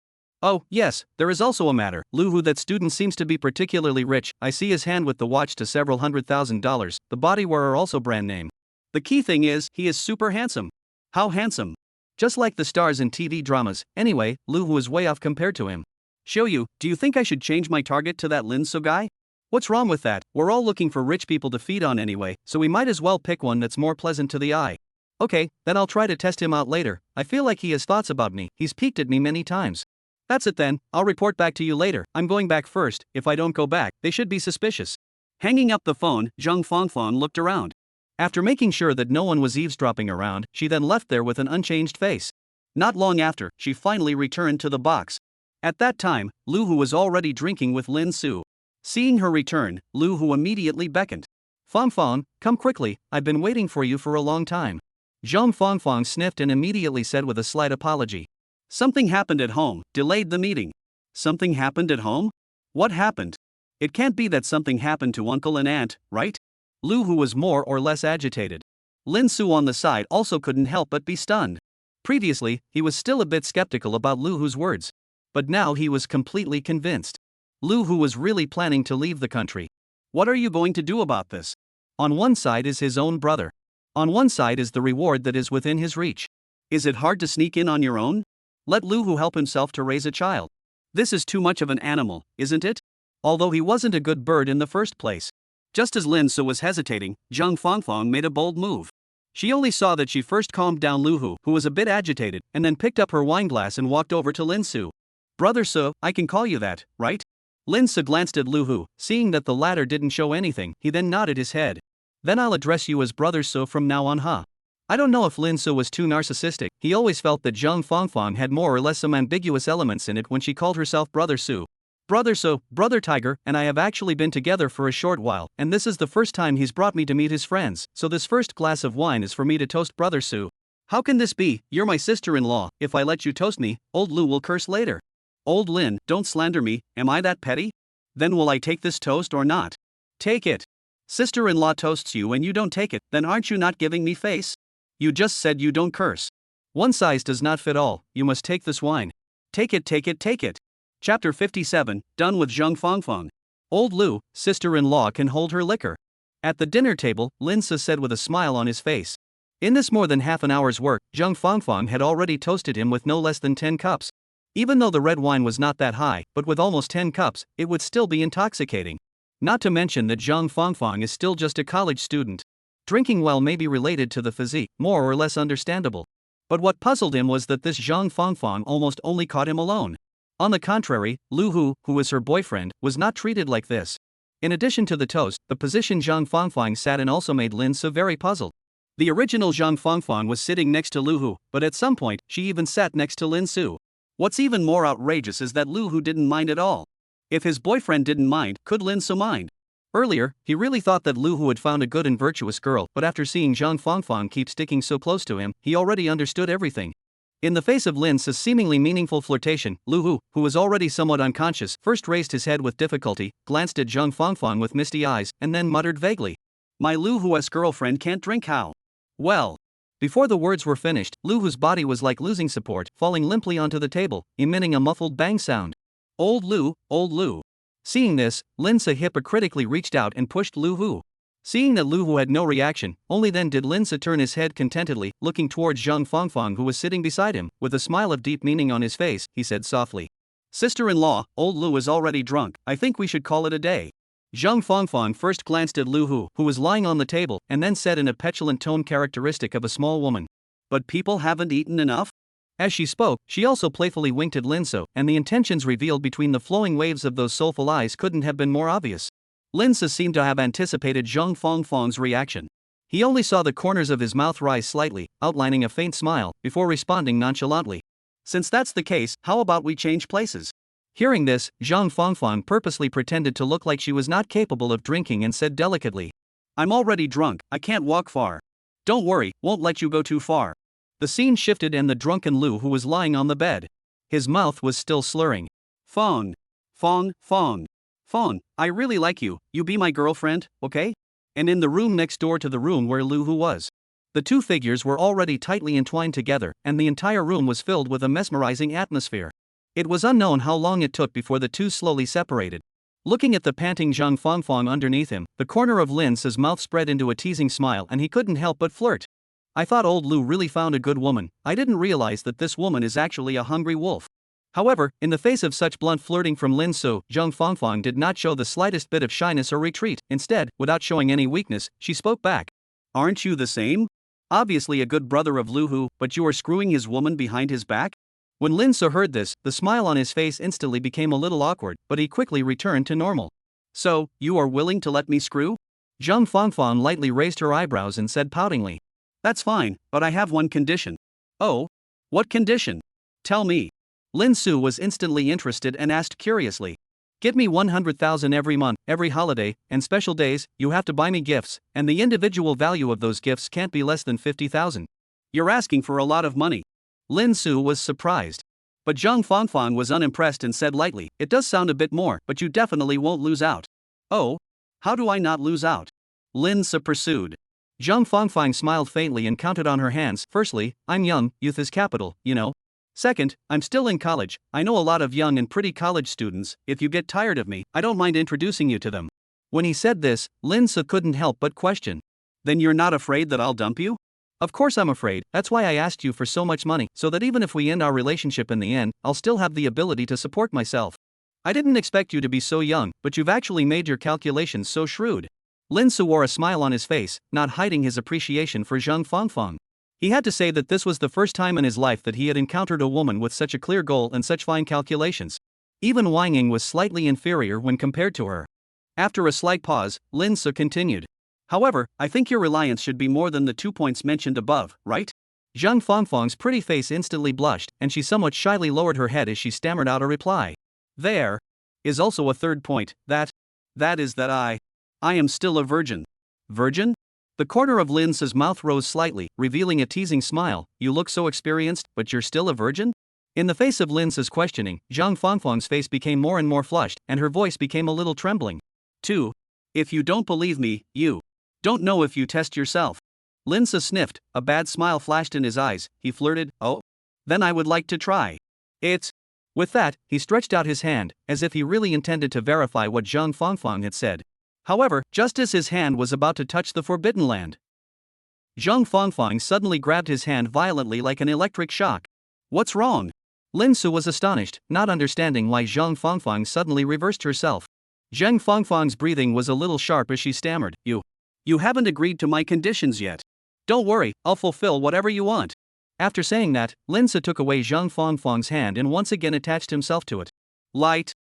A: Oh, yes, there is also a matter. Lu Hu, that student seems to be particularly rich. I see his hand with the watch to several $100,000, the body wearer also brand name. The key thing is, he is super handsome. How handsome? Just like the stars in TV dramas. Anyway, Lu Hu is way off compared to him. Show you, do you think I should change my target to that Lin Su guy? What's wrong with that? We're all looking for rich people to feed on anyway, so we might as well pick one that's more pleasant to the eye. Okay, then I'll try to test him out later. I feel like he has thoughts about me. He's peeked at me many times. That's it then, I'll report back to you later. I'm going back first. If I don't go back, they should be suspicious. Hanging up the phone, Jeang Fongfong looked around. After making sure that no one was eavesdropping around, she then left there with an unchanged face. Not long after, she finally returned to the box. At that time, Lu Hu was already drinking with Lin Su. Seeing her return, Lu Hu immediately beckoned. Fongfong, come quickly, I've been waiting for you for a long time. Jeang Fongfong sniffed and immediately said with a slight apology. Something happened at home, delayed the meeting. Something happened at home? What happened? It can't be that something happened to uncle and aunt, right? Lu Hu was more or less agitated. Lin Su on the side also couldn't help but be stunned. Previously, he was still a bit skeptical about Lu Hu's words. But now he was completely convinced. Lu Hu was really planning to leave the country. What are you going to do about this? On one side is his own brother. On one side is the reward that is within his reach. Is it hard to sneak in on your own? Let Lu Hu help himself to raise a child. This is too much of an animal, isn't it? Although he wasn't a good bird in the first place. Just as Lin Su was hesitating, Jeang Fongfong made a bold move. She only saw that she first calmed down Lu Hu, who was a bit agitated, and then picked up her wineglass and walked over to Lin Su. Brother Su, I can call you that, right? Lin Su glanced at Lu Hu, seeing that the latter didn't show anything, he then nodded his head. Then I'll address you as Brother Su from now on, huh? I don't know if Lin Su was too narcissistic, he always felt that Jeang Fongfong had more or less some ambiguous elements in it when she called herself Brother Su. Brother Su, Brother Tiger, and I have actually been together for a short while, and this is the first time he's brought me to meet his friends, so this first glass of wine is for me to toast Brother Su. How can this be? You're my sister-in-law, if I let you toast me, old Lu will curse later. Old Lin, don't slander me, am I that petty? Then will I take this toast or not? Take it. Sister-in-law toasts you and you don't take it, then aren't you not giving me face? You just said you don't curse. One size does not fit all, you must take this wine. Take it, take it, take it. Chapter 57, done with Jeang Fongfong. Old Lu, sister-in-law can hold her liquor. At the dinner table, Lin Su said with a smile on his face. In this more than half an hour's work, Jeang Fongfong had already toasted him with no less than 10 cups. Even though the red wine was not that high, but with almost 10 cups, it would still be intoxicating. Not to mention that Jeang Fongfong is still just a college student. Drinking well may be related to the physique, more or less understandable. But what puzzled him was that this Jeang Fongfong almost only caught him alone. On the contrary, Lu Hu, who was her boyfriend, was not treated like this. In addition to the toast, the position Jeang Fongfong sat in also made Lin Su very puzzled. The original Jeang Fongfong was sitting next to Lu Hu, but at some point, she even sat next to Lin Su. What's even more outrageous is that Lu Hu didn't mind at all. If his boyfriend didn't mind, could Lin Su mind? Earlier, he really thought that Lu Hu had found a good and virtuous girl, but after seeing Jeang Fongfong keep sticking so close to him, he already understood everything. In the face of Lin Su's seemingly meaningful flirtation, Lu Hu, who was already somewhat unconscious, first raised his head with difficulty, glanced at Jeang Fongfong with misty eyes, and then muttered vaguely. My Lu Hu's girlfriend can't drink how? Well. Before the words were finished, Lu Hu's body was like losing support, falling limply onto the table, emitting a muffled bang sound. Old Lu, old Lu. Seeing this, Lin Su hypocritically reached out and pushed Lu Hu. Seeing that Lu Hu had no reaction, only then did Lin Su turn his head contentedly, looking towards Jeang Fongfong who was sitting beside him, with a smile of deep meaning on his face, he said softly. Sister-in-law, old Lu is already drunk, I think we should call it a day. Jeang Fongfong first glanced at Lu Hu, who was lying on the table, and then said in a petulant tone characteristic of a small woman. But people haven't eaten enough? As she spoke, she also playfully winked at Lin Su, and the intentions revealed between the flowing waves of those soulful eyes couldn't have been more obvious. Lin Su seemed to have anticipated Jeang Fongfong's reaction. He only saw the corners of his mouth rise slightly, outlining a faint smile, before responding nonchalantly. Since that's the case, how about we change places? Hearing this, Jeang Fongfong purposely pretended to look like she was not capable of drinking and said delicately. I'm already drunk, I can't walk far. Don't worry, won't let you go too far. The scene shifted and the drunken Lu Hu was lying on the bed. His mouth was still slurring. Fong. Fong, Fong. Fong, I really like you, you be my girlfriend, okay? And in the room next door to the room where Lu Hu was. The two figures were already tightly entwined together, and the entire room was filled with a mesmerizing atmosphere. It was unknown how long it took before the two slowly separated. Looking at the panting Jeang Fongfong underneath him, the corner of Lin Su's mouth spread into a teasing smile and he couldn't help but flirt. I thought old Lu really found a good woman, I didn't realize that this woman is actually a hungry wolf. However, in the face of such blunt flirting from Lin Su, Jeang Fongfong did not show the slightest bit of shyness or retreat. Instead, without showing any weakness, she spoke back. Aren't you the same? Obviously a good brother of Lu Hu, but you are screwing his woman behind his back? When Lin Su heard this, the smile on his face instantly became a little awkward, but he quickly returned to normal. So, you are willing to let me screw? Jeang Fongfong lightly raised her eyebrows and said poutingly. That's fine, but I have one condition. Oh? What condition? Tell me. Lin Su was instantly interested and asked curiously. Get me 100,000 every month, every holiday, and special days, you have to buy me gifts, and the individual value of those gifts can't be less than 50,000. You're asking for a lot of money. Lin Su was surprised. But Jeang Fongfong was unimpressed and said lightly, it does sound a bit more, but you definitely won't lose out. Oh? How do I not lose out? Lin Su pursued. Jeang Fongfong smiled faintly and counted on her hands. Firstly, I'm young, youth is capital, you know. Second, I'm still in college, I know a lot of young and pretty college students, if you get tired of me, I don't mind introducing you to them. When he said this, Lin Su couldn't help but question. Then you're not afraid that I'll dump you? Of course I'm afraid, that's why I asked you for so much money, so that even if we end our relationship in the end, I'll still have the ability to support myself. I didn't expect you to be so young, but you've actually made your calculations so shrewd. Lin Su wore a smile on his face, not hiding his appreciation for Jeang Fongfong. He had to say that this was the first time in his life that he had encountered a woman with such a clear goal and such fine calculations. Even Wong Ying was slightly inferior when compared to her. After a slight pause, Lin Su continued. However, I think your reliance should be more than the 2 points mentioned above, right? Jeang Fongfong's pretty face instantly blushed, and she somewhat shyly lowered her head as she stammered out a reply. There is also a third point, that is that I am still a virgin. Virgin? The corner of Lin Su's mouth rose slightly, revealing a teasing smile. You look so experienced, but you're still a virgin? In the face of Lin Su's questioning, Jeang Fongfong's face became more and more flushed, and her voice became a little trembling. 2. If you don't believe me, you don't know if you test yourself. Lin Su sniffed, a bad smile flashed in his eyes, he flirted, oh? Then I would like to try. It's. With that, he stretched out his hand, as if he really intended to verify what Jeang Fongfong had said. However, just as his hand was about to touch the forbidden land, Jeang Fongfong suddenly grabbed his hand violently like an electric shock. What's wrong? Lin Su was astonished, not understanding why Jeang Fongfong suddenly reversed herself. Jeang Fongfong's breathing was a little sharp as she stammered, You haven't agreed to my conditions yet. Don't worry, I'll fulfill whatever you want. After saying that, Lin Su took away Jeang Fongfong's hand and once again attached himself to it. Light.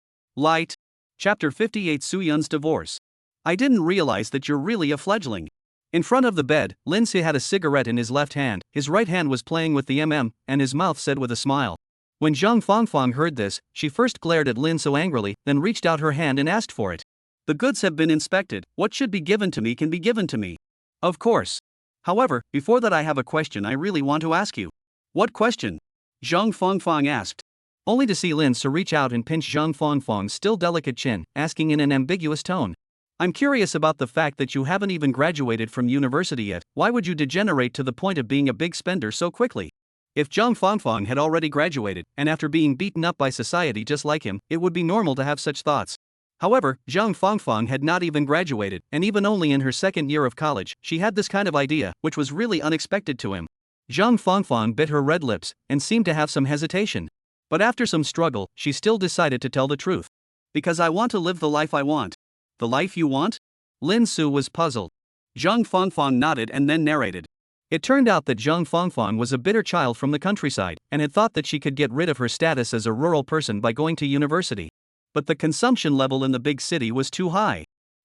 A: Chapter 58 Suyun's Divorce. I didn't realize that you're really a fledgling. In front of the bed, Lin Su had a cigarette in his left hand, his right hand was playing with the and his mouth said with a smile. When Jeang Fongfong heard this, she first glared at Lin Su angrily, then reached out her hand and asked for it. The goods have been inspected, what should be given to me can be given to me. Of course. However, before that I have a question I really want to ask you. What question? Jeang Fongfong asked. Only to see Lin Su reach out and pinch Jeang Fongfong's still delicate chin, asking in an ambiguous tone. I'm curious about the fact that you haven't even graduated from university yet, why would you degenerate to the point of being a big spender so quickly? If Jeang Fongfong had already graduated, and after being beaten up by society just like him, it would be normal to have such thoughts. However, Jeang Fongfong had not even graduated, and even only in her second year of college, she had this kind of idea, which was really unexpected to him. Jeang Fongfong bit her red lips, and seemed to have some hesitation. But after some struggle, she still decided to tell the truth. Because I want to live the life I want. The life you want? Lin Su was puzzled. Jeang Fongfong nodded and then narrated. It turned out that Jeang Fongfong was a bitter child from the countryside, and had thought that she could get rid of her status as a rural person by going to university. But the consumption level in the big city was too high.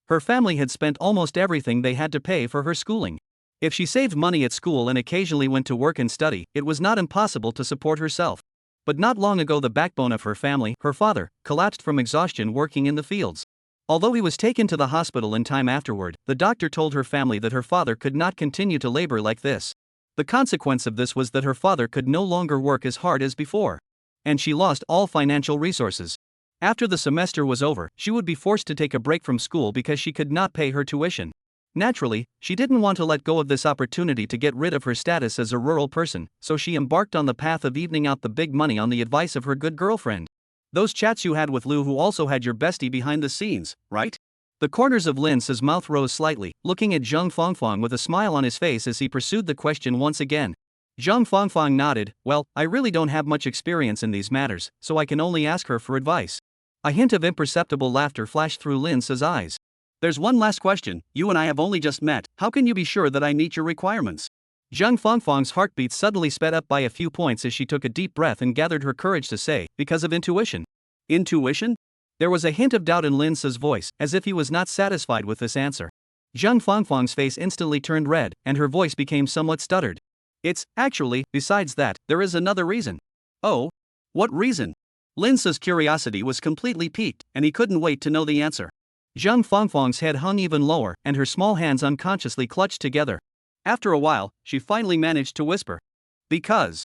A: Her family had spent almost everything they had to pay for her schooling. If she saved money at school and occasionally went to work and study, it was not impossible to support herself. But not long ago the backbone of her family, her father, collapsed from exhaustion working in the fields. Although he was taken to the hospital in time afterward, the doctor told her family that her father could not continue to labor like this. The consequence of this was that her father could no longer work as hard as before. And she lost all financial resources. After the semester was over, she would be forced to take a break from school because she could not pay her tuition. Naturally, she didn't want to let go of this opportunity to get rid of her status as a rural person, so she embarked on the path of evening out the big money on the advice of her good girlfriend. Those chats you had with Lu, who also had your bestie behind the scenes, right? The corners of Lin Su's mouth rose slightly, looking at Jeang Fongfong with a smile on his face as he pursued the question once again. Jeang Fongfong nodded. Well, I really don't have much experience in these matters, so I can only ask her for advice. A hint of imperceptible laughter flashed through Lin Su's eyes. There's one last question. You and I have only just met. How can you be sure that I meet your requirements? Jeang Fongfong's heartbeat suddenly sped up by a few points as she took a deep breath and gathered her courage to say, because of intuition. Intuition? There was a hint of doubt in Lin Su's voice, as if he was not satisfied with this answer. Jeang Fongfong's face instantly turned red, and her voice became somewhat stuttered. Actually, besides that, there is another reason. Oh? What reason? Lin Su's curiosity was completely piqued, and he couldn't wait to know the answer. Jeang Fongfong's head hung even lower, and her small hands unconsciously clutched together. After a while, she finally managed to whisper. Because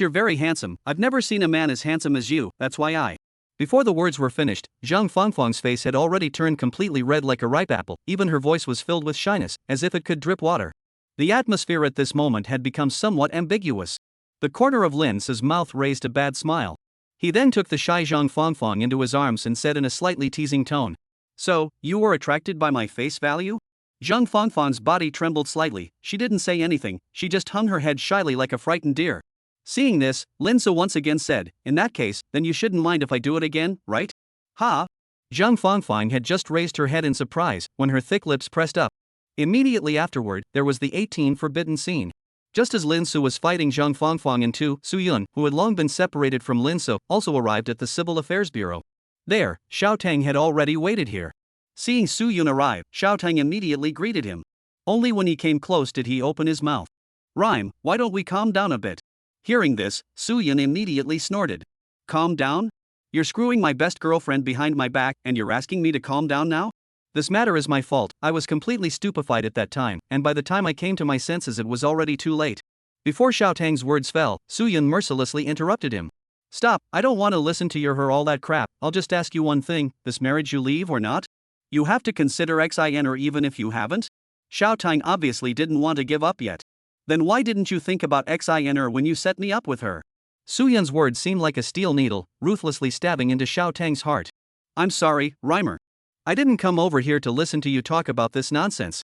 A: you're very handsome. I've never seen a man as handsome as you, that's why I. Before the words were finished, Jeang Fongfong's face had already turned completely red like a ripe apple, even her voice was filled with shyness, as if it could drip water. The atmosphere at this moment had become somewhat ambiguous. The corner of Lin Su's mouth raised a bad smile. He then took the shy Jeang Fongfong into his arms and said in a slightly teasing tone. So, you were attracted by my face value? Jeang Fongfong's body trembled slightly. She didn't say anything, she just hung her head shyly like a frightened deer. Seeing this, Lin Su once again said, in that case, then you shouldn't mind if I do it again, right? Ha! Jeang Fongfong had just raised her head in surprise, when her thick lips pressed up. Immediately afterward, there was the 18 forbidden scene. Just as Lin Su was fighting Jeang Fongfong and Su Yun, who had long been separated from Lin Su, also arrived at the Civil Affairs Bureau. There, Xiaotang had already waited here. Seeing Su Yun arrive, Xiaotang immediately greeted him. Only when he came close did he open his mouth. Rhyme, why don't we calm down a bit? Hearing this, Su Yun immediately snorted. Calm down? You're screwing my best girlfriend behind my back, and you're asking me to calm down now? This matter is my fault. I was completely stupefied at that time, and by the time I came to my senses it was already too late. Before Xiaotang's words fell, Su Yun mercilessly interrupted him. Stop, I don't want to listen to your all that crap. I'll just ask you one thing, this marriage you leave or not? You have to consider xin or even if you haven't? Xiaotang obviously didn't want to give up yet. Then why didn't you think about xin or when you set me up with her? Su Yun's words seemed like a steel needle, ruthlessly stabbing into Xiaotang's heart. I'm sorry, Rhymer. I didn't come over here to listen to you talk about this nonsense.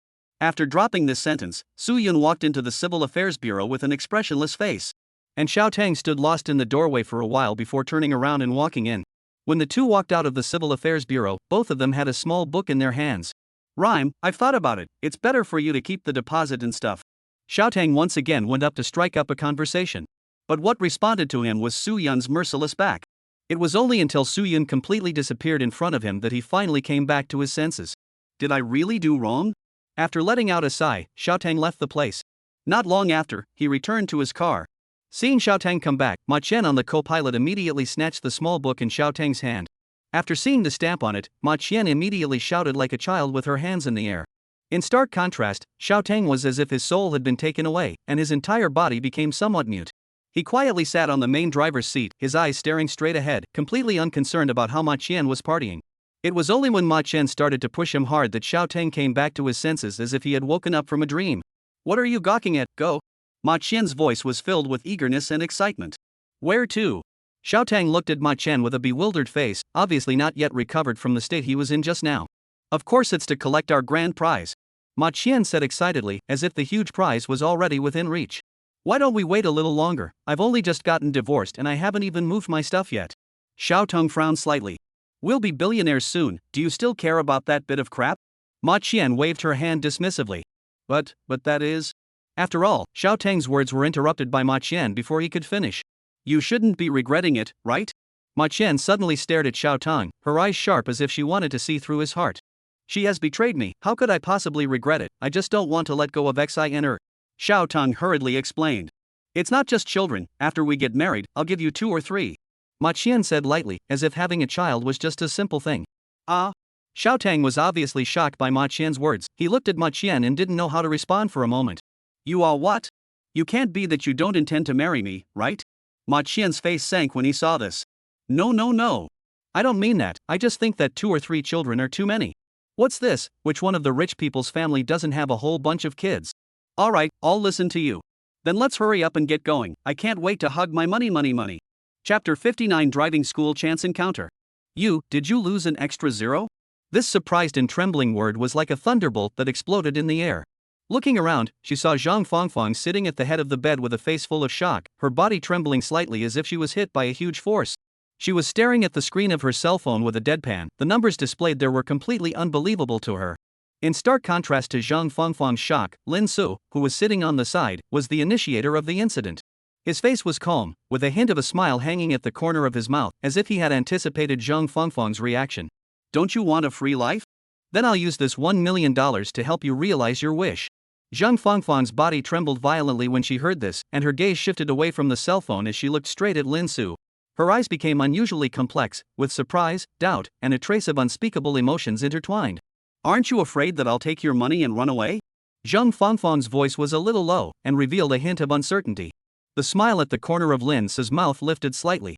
A: After dropping this sentence, Su Yun walked into the Civil Affairs Bureau with an expressionless face. And Xiaotang stood lost in the doorway for a while before turning around and walking in. When the two walked out of the Civil Affairs Bureau, both of them had a small book in their hands. Rhyme, I've thought about it, it's better for you to keep the deposit and stuff. Xiaotang once again went up to strike up a conversation. But what responded to him was Su Yun's merciless back. It was only until Su Yun completely disappeared in front of him that he finally came back to his senses. Did I really do wrong? After letting out a sigh, Xiaotang left the place. Not long after, he returned to his car. Seeing Xiaotang come back, Ma Qian on the co-pilot immediately snatched the small book in Xiaotang's hand. After seeing the stamp on it, Ma Qian immediately shouted like a child with her hands in the air. In stark contrast, Xiaotang was as if his soul had been taken away, and his entire body became somewhat mute. He quietly sat on the main driver's seat, his eyes staring straight ahead, completely unconcerned about how Ma Qian was partying. It was only when Ma Qian started to push him hard that Xiaotang came back to his senses as if he had woken up from a dream. What are you gawking at, go? Ma Qian's voice was filled with eagerness and excitement. Where to? Xiaotang looked at Ma Qian with a bewildered face, obviously not yet recovered from the state he was in just now. Of course it's to collect our grand prize. Ma Qian said excitedly, as if the huge prize was already within reach. Why don't we wait a little longer? I've only just gotten divorced and I haven't even moved my stuff yet. Xiaotang frowned slightly. We'll be billionaires soon, do you still care about that bit of crap? Ma Qian waved her hand dismissively. But that is... After all, Xiaotang's words were interrupted by Ma Qian before he could finish. You shouldn't be regretting it, right? Ma Qian suddenly stared at Xiaotang, her eyes sharp as if she wanted to see through his heart. She has betrayed me, how could I possibly regret it? I just don't want to let go of xin. Xiaotang hurriedly explained. It's not just children, after we get married, I'll give you 2 or 3. Ma Qian said lightly, as if having a child was just a simple thing. Ah? Xiaotang was obviously shocked by Ma Qian's words. He looked at Ma Qian and didn't know how to respond for a moment. You all what? You can't be that you don't intend to marry me, right? Ma Qian's face sank when he saw this. No. I don't mean that, I just think that 2 or 3 children are too many. What's this, which one of the rich people's family doesn't have a whole bunch of kids? Alright, I'll listen to you. Then let's hurry up and get going, I can't wait to hug my money. Chapter 59 Driving School Chance Encounter. Did you lose an extra 0? This surprised and trembling word was like a thunderbolt that exploded in the air. Looking around, she saw Jeang Fongfong sitting at the head of the bed with a face full of shock, her body trembling slightly as if she was hit by a huge force. She was staring at the screen of her cell phone with a deadpan. The numbers displayed there were completely unbelievable to her. In stark contrast to Jeang Fongfong's shock, Lin Su, who was sitting on the side, was the initiator of the incident. His face was calm, with a hint of a smile hanging at the corner of his mouth, as if he had anticipated Jeang Fongfong's reaction. Don't you want a free life? Then I'll use this $1 million to help you realize your wish. Jeang Fongfong's body trembled violently when she heard this, and her gaze shifted away from the cell phone as she looked straight at Lin Su. Her eyes became unusually complex, with surprise, doubt, and a trace of unspeakable emotions intertwined.
B: Aren't you afraid that I'll take your money and run away?
A: Jeang Fongfong's voice was a little low, and revealed a hint of uncertainty. The smile at the corner of Lin Su's mouth lifted slightly.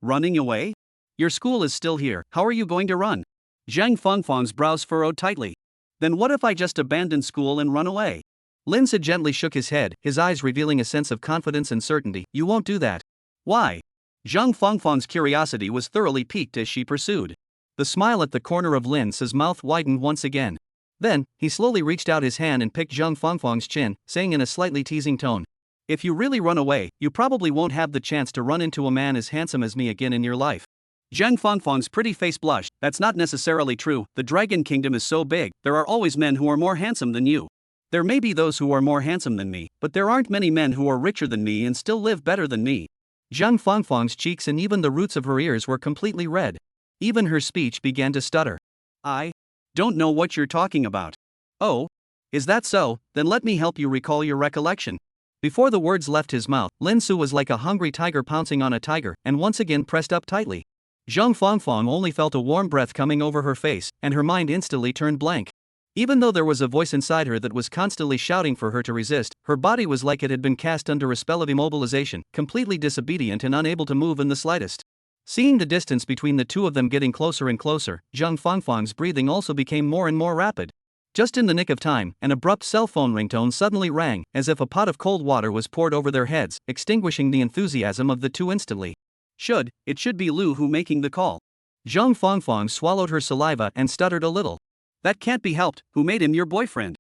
B: Running away? Your school is still here, how are you going to run? Jeang Fongfong's brows furrowed tightly. Then what if I just abandon school and run away?
A: Lin Su gently shook his head, his eyes revealing a sense of confidence and certainty. You won't do that.
B: Why? Jeang Fongfong's curiosity was thoroughly piqued as she pursued.
A: The smile at the corner of Lin Su's mouth widened once again. Then, he slowly reached out his hand and picked Jeang Fongfong's chin, saying in a slightly teasing tone, "If you really run away, you probably won't have the chance to run into a man as handsome as me again in your life."
B: Jeang Fongfong's pretty face blushed. That's not necessarily true. The Dragon Kingdom is so big, there are always men who are more handsome than you. There may be those who are more handsome than me, but there aren't many men who are richer than me and still live better than me.
A: Jeang Fongfong's cheeks and even the roots of her ears were completely red. Even her speech began to stutter.
B: I don't know what you're talking about.
A: Oh? Is that so? Then let me help you recall your recollection. Before the words left his mouth, Lin Su was like a hungry tiger pouncing on a tiger, and once again pressed up tightly. Jeang Fongfong only felt a warm breath coming over her face, and her mind instantly turned blank. Even though there was a voice inside her that was constantly shouting for her to resist, her body was like it had been cast under a spell of immobilization, completely disobedient and unable to move in the slightest. Seeing the distance between the two of them getting closer and closer, Jeang Fongfong's breathing also became more and more rapid. Just in the nick of time, an abrupt cell phone ringtone suddenly rang, as if a pot of cold water was poured over their heads, extinguishing the enthusiasm of the two instantly.
B: It should be Lu who making the call.
A: Jeang Fongfong swallowed her saliva and stuttered a little.
B: That can't be helped, who made him your boyfriend?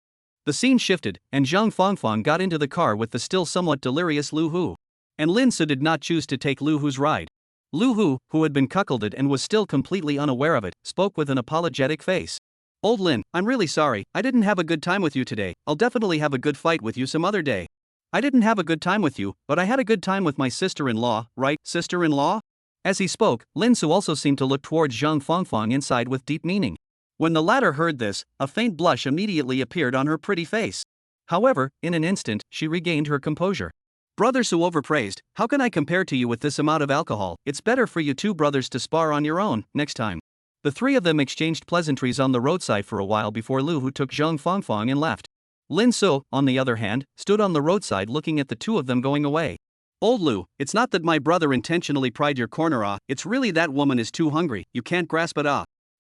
A: The scene shifted, and Jeang Fongfong got into the car with the still somewhat delirious Lu Hu. And Lin Su did not choose to take Lu Hu's ride. Lu Hu, who had been cuckolded and was still completely unaware of it, spoke with an apologetic face. Old Lin, I'm really sorry, I didn't have a good time with you today. I'll definitely have a good fight with you some other day. I didn't have a good time with you, but I had a good time with my sister-in-law, right, sister-in-law? As he spoke, Lin Su also seemed to look towards Jeang Fongfong inside with deep meaning. When the latter heard this, a faint blush immediately appeared on her pretty face. However, in an instant, she regained her composure. Brother Su overpraised, how can I compare to you with this amount of alcohol? It's better for you two brothers to spar on your own, next time. The three of them exchanged pleasantries on the roadside for a while before Lu Hu took Jeang Fongfong and left. Lin Su, on the other hand, stood on the roadside looking at the two of them going away.
B: Old Lu, it's not that my brother intentionally pried your corner it's really that woman is too hungry, you can't grasp it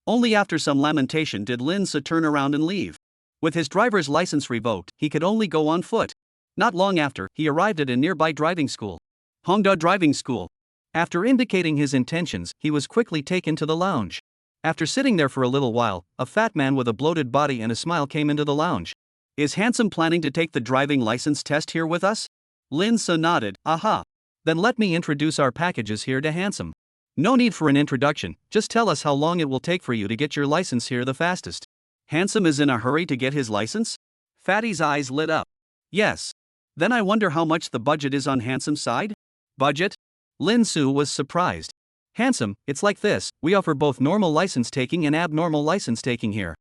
B: Only after some lamentation did Lin Su turn around and leave. With his driver's license revoked, he could only go on foot. Not long after, he arrived at a nearby driving school.
A: Hong Na Driving School. After indicating his intentions, he was quickly taken to the lounge. After sitting there for a little while, a fat man with a bloated body and a smile came into the lounge.
B: Is Handsome planning to take the driving license test here with us? Lin Su nodded, aha.
A: Then let me introduce our packages here to Handsome. No need for an introduction, just tell us how long it will take for you to get your license here the fastest.
B: Handsome is in a hurry to get his license? Fatty's eyes lit up. Yes. Then I wonder how much the budget is on Handsome's side?
A: Budget? Lin Su was surprised. Handsome, it's like this, we offer both normal license taking and abnormal license taking here.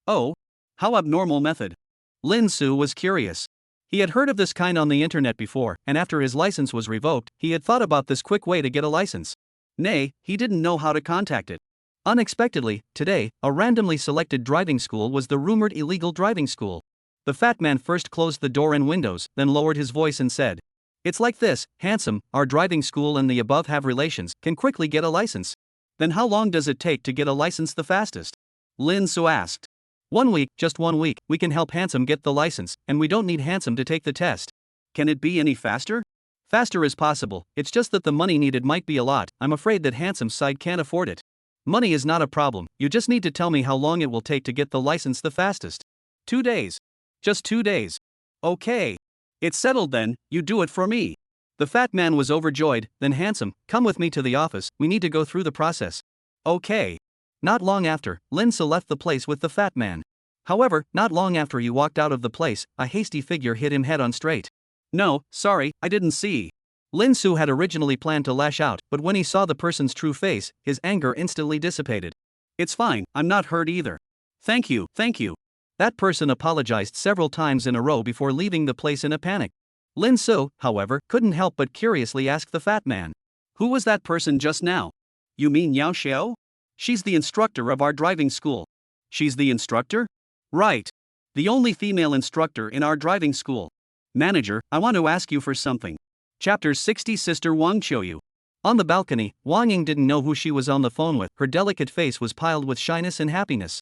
B: Oh? How abnormal method?
A: Lin Su was curious. He had heard of this kind on the internet before, and after his license was revoked, he had thought about this quick way to get a license.
B: Nay, he didn't know how to contact it.
A: Unexpectedly, today, a randomly selected driving school was the rumored illegal driving school. The fat man first closed the door and windows, then lowered his voice and said, "It's like this, Handsome, our driving school and the above have relations, can quickly get a license."
B: Then how long does it take to get a license the fastest? Lin Su asked.
A: 1 week, just 1 week, we can help Handsome get the license, and we don't need Handsome to take the test.
B: Can it be any faster?
A: Faster is possible, it's just that the money needed might be a lot. I'm afraid that Handsome's side can't afford it. Money is not a problem, you just need to tell me how long it will take to get the license the fastest.
B: 2 days. Just 2 days. Okay. It's settled then, you do it for me.
A: The fat man was overjoyed. Then Handsome, come with me to the office, we need to go through the process.
B: Okay.
A: Not long after, Lin Su left the place with the fat man. However, not long after he walked out of the place, a hasty figure hit him head on straight.
B: No, sorry, I didn't see.
A: Lin Su had originally planned to lash out, but when he saw the person's true face, his anger instantly dissipated.
B: It's fine, I'm not hurt either. Thank you, thank you. That person apologized several times in a row before leaving the place in a panic. Lin Su, however, couldn't help but curiously ask the fat man. Who was that person just now? You mean Yao Xiao? She's the instructor of our driving school. She's the instructor? Right. The only female instructor in our driving school. Manager, I want to ask you for something. Chapter 60 Sister Wang Xiaoyu. On the balcony, Wong Ying didn't know who she was on the phone with. Her delicate face was piled with shyness and happiness.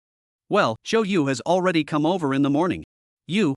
B: Well, Xiaoyu has already come over in the morning.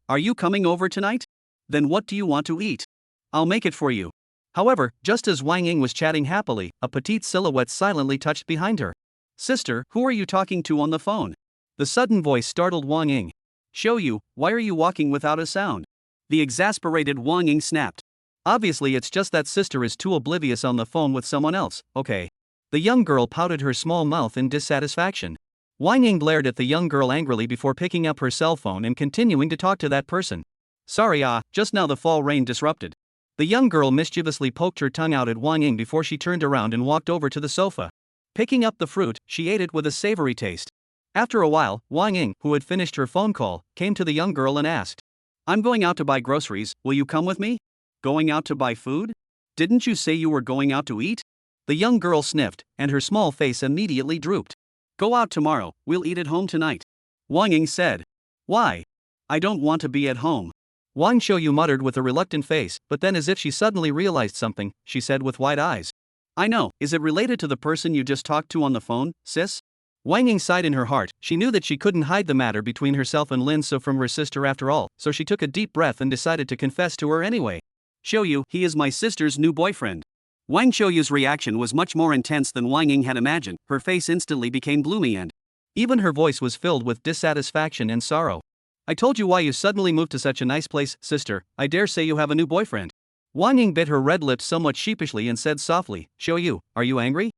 B: Are you coming over tonight? Then what do you want to eat? I'll make it for you. However, just as Wang Ying was chatting happily, a petite silhouette silently touched behind her. Sister, who are you talking to on the phone? The sudden voice startled Wang Ying. Xiaoyu, why are you walking without a sound? The exasperated Wang Ying snapped. Obviously it's just that sister is too oblivious on the phone with someone else, okay. The young girl pouted her small mouth in dissatisfaction. Wang Ying glared at the young girl angrily before picking up her cell phone and continuing to talk to that person. Sorry just now the fall rain disrupted. The young girl mischievously poked her tongue out at Wang Ying before she turned around and walked over to the sofa. Picking up the fruit, she ate it with a savory taste. After a while, Wang Ying, who had finished her phone call, came to the young girl and asked. I'm going out to buy groceries, will you come with me? Going out to buy food? Didn't you say you were going out to eat? The young girl sniffed, and her small face immediately drooped. Go out tomorrow, we'll eat at home tonight. Wang Ying said. Why? I don't want to be at home. Wang Xiaoyu muttered with a reluctant face, but then as if she suddenly realized something, she said with wide eyes. I know, is it related to the person you just talked to on the phone, sis? Wang Ying sighed in her heart. She knew that she couldn't hide the matter between herself and Lin Su from her sister after all, so she took a deep breath and decided to confess to her anyway. Xiaoyu, he is my sister's new boyfriend. Wang Xiaoyu's reaction was much more intense than Wang Ying had imagined. Her face instantly became gloomy and even her voice was filled with dissatisfaction and sorrow. I told you why you suddenly moved to such a nice place, sister. I dare say you have a new boyfriend. Wang Ying bit her red lips somewhat sheepishly and said softly, Xiaoyu, are you angry?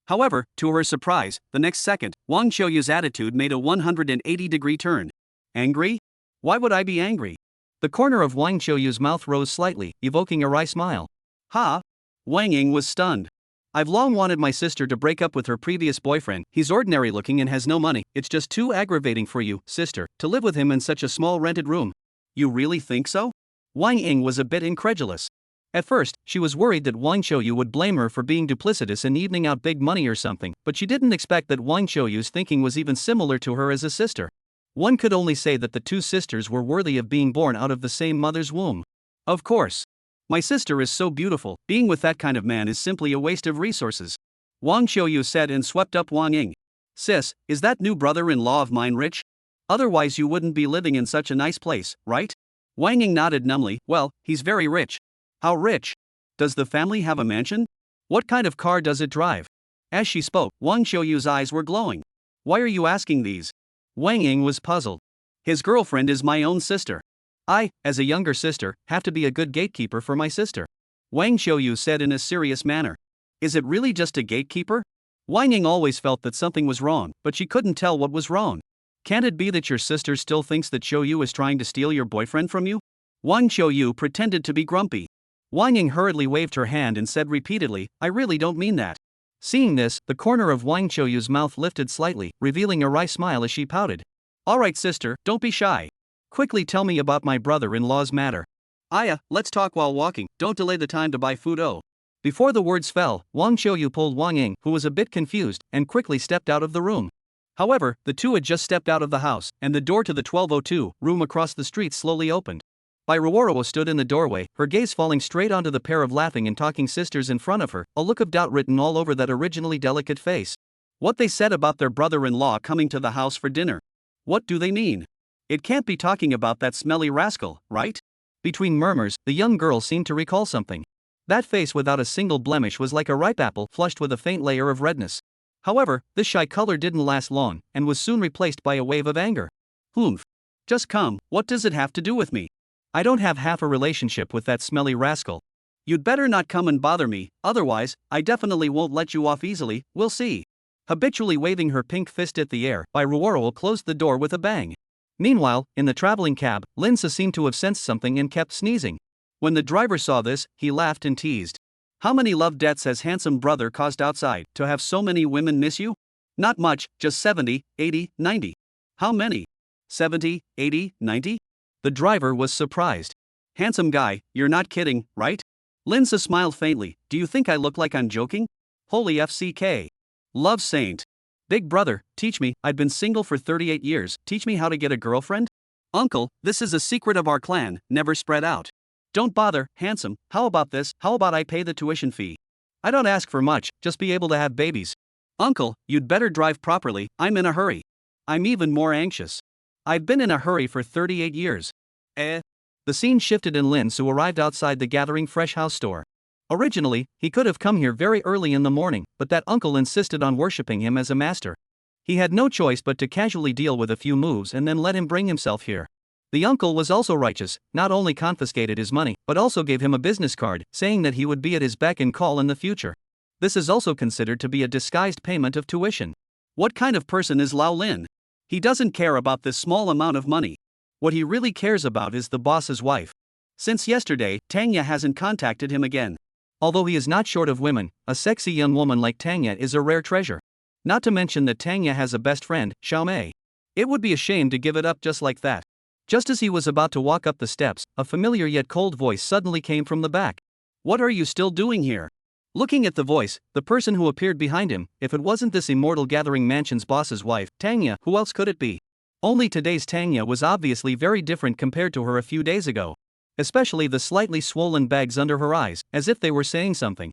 B: However, to her surprise, the next second, Wang Xiaoyu's attitude made a 180-degree turn. Angry? Why would I be angry? The corner of Wang Xiaoyu's mouth rose slightly, evoking a wry smile. Ha! Wang Ying was stunned. I've long wanted my sister to break up with her previous boyfriend. He's ordinary looking and has no money. It's just too aggravating for you, sister, to live with him in such a small rented room. You really think so? Wang Ying was a bit incredulous. At first, she was worried that Wang Xiaoyu would blame her for being duplicitous and evening out big money or something, but she didn't expect that Wang Xiaoyu's thinking was even similar to her as a sister. One could only say that the two sisters were worthy of being born out of the same mother's womb. Of course. My sister is so beautiful, being with that kind of man is simply a waste of resources. Wang Xiaoyu said and swept up Wang Ying. Sis, is that new brother-in-law of mine rich? Otherwise you wouldn't be living in such a nice place, right? Wang Ying nodded numbly. Well, he's very rich. How rich? Does the family have a mansion? What kind of car does it drive? As she spoke, Wang Xiaoyu's eyes were glowing. Why are you asking these? Wang Ying was puzzled. His girlfriend is my own sister. I, as a younger sister, have to be a good gatekeeper for my sister. Wang Xiaoyu said in a serious manner. Is it really just a gatekeeper? Wang Ying always felt that something was wrong, but she couldn't tell what was wrong. Can't it be that your sister still thinks that Xiaoyu is trying to steal your boyfriend from you? Wang Xiaoyu pretended to be grumpy. Wang Ying hurriedly waved her hand and said repeatedly, I really don't mean that. Seeing this, the corner of Wang Xiaoyu's mouth lifted slightly, revealing a wry smile as she pouted. Alright sister, don't be shy. Quickly tell me about my brother-in-law's matter. Aya, let's talk while walking, don't delay the time to buy food Before the words fell, Wang Xiaoyu pulled Wang Ying, who was a bit confused, and quickly stepped out of the room. However, the two had just stepped out of the house, and the door to the 1202 room across the street slowly opened. By Roaro stood in the doorway, her gaze falling straight onto the pair of laughing and talking sisters in front of her, a look of doubt written all over that originally delicate face. What they said about their brother-in-law coming to the house for dinner. What do they mean? It can't be talking about that smelly rascal, right? Between murmurs, the young girl seemed to recall something. That face without a single blemish was like a ripe apple flushed with a faint layer of redness. However, this shy color didn't last long, and was soon replaced by a wave of anger. Humph. Just come, what does it have to do with me? I don't have half a relationship with that smelly rascal. You'd better not come and bother me, otherwise, I definitely won't let you off easily, we'll see. Habitually waving her pink fist at the air, By Roaro closed the door with a bang. Meanwhile, in the traveling cab, Lin Su seemed to have sensed something and kept sneezing. When the driver saw this, he laughed and teased. How many love debts has handsome brother caused outside to have so many women miss you? Not much, just 70, 80, 90. How many? 70, 80, 90? The driver was surprised. Handsome guy, you're not kidding, right? Lin Se smiled faintly. Do you think I look like I'm joking? Holy FCK. Love saint. Big brother, teach me, I've been single for 38 years, teach me how to get a girlfriend? Uncle, this is a secret of our clan, never spread out. Don't bother, handsome, how about this, how about I pay the tuition fee? I don't ask for much, just be able to have babies. Uncle, you'd better drive properly, I'm in a hurry. I'm even more anxious. I've been in a hurry for 38 years. The scene shifted and Lin Su arrived outside the Gathering Fresh House store. Originally, he could have come here very early in the morning, but that uncle insisted on worshipping him as a master. He had no choice but to casually deal with a few moves and then let him bring himself here. The uncle was also righteous, not only confiscated his money, but also gave him a business card, saying that he would be at his beck and call in the future. This is also considered to be a disguised payment of tuition. What kind of person is Lao Lin? He doesn't care about this small amount of money. What he really cares about is the boss's wife. Since yesterday, Tanga hasn't contacted him again. Although he is not short of women, a sexy young woman like Tanga is a rare treasure. Not to mention that Tanga has a best friend, Xiaomei. It would be a shame to give it up just like that. Just as he was about to walk up the steps, a familiar yet cold voice suddenly came from the back. What are you still doing here? Looking at the voice, the person who appeared behind him, if it wasn't this immortal Gathering Mansion's boss's wife, Tanga, who else could it be? Only today's Tanga was obviously very different compared to her a few days ago. Especially the slightly swollen bags under her eyes, as if they were saying something.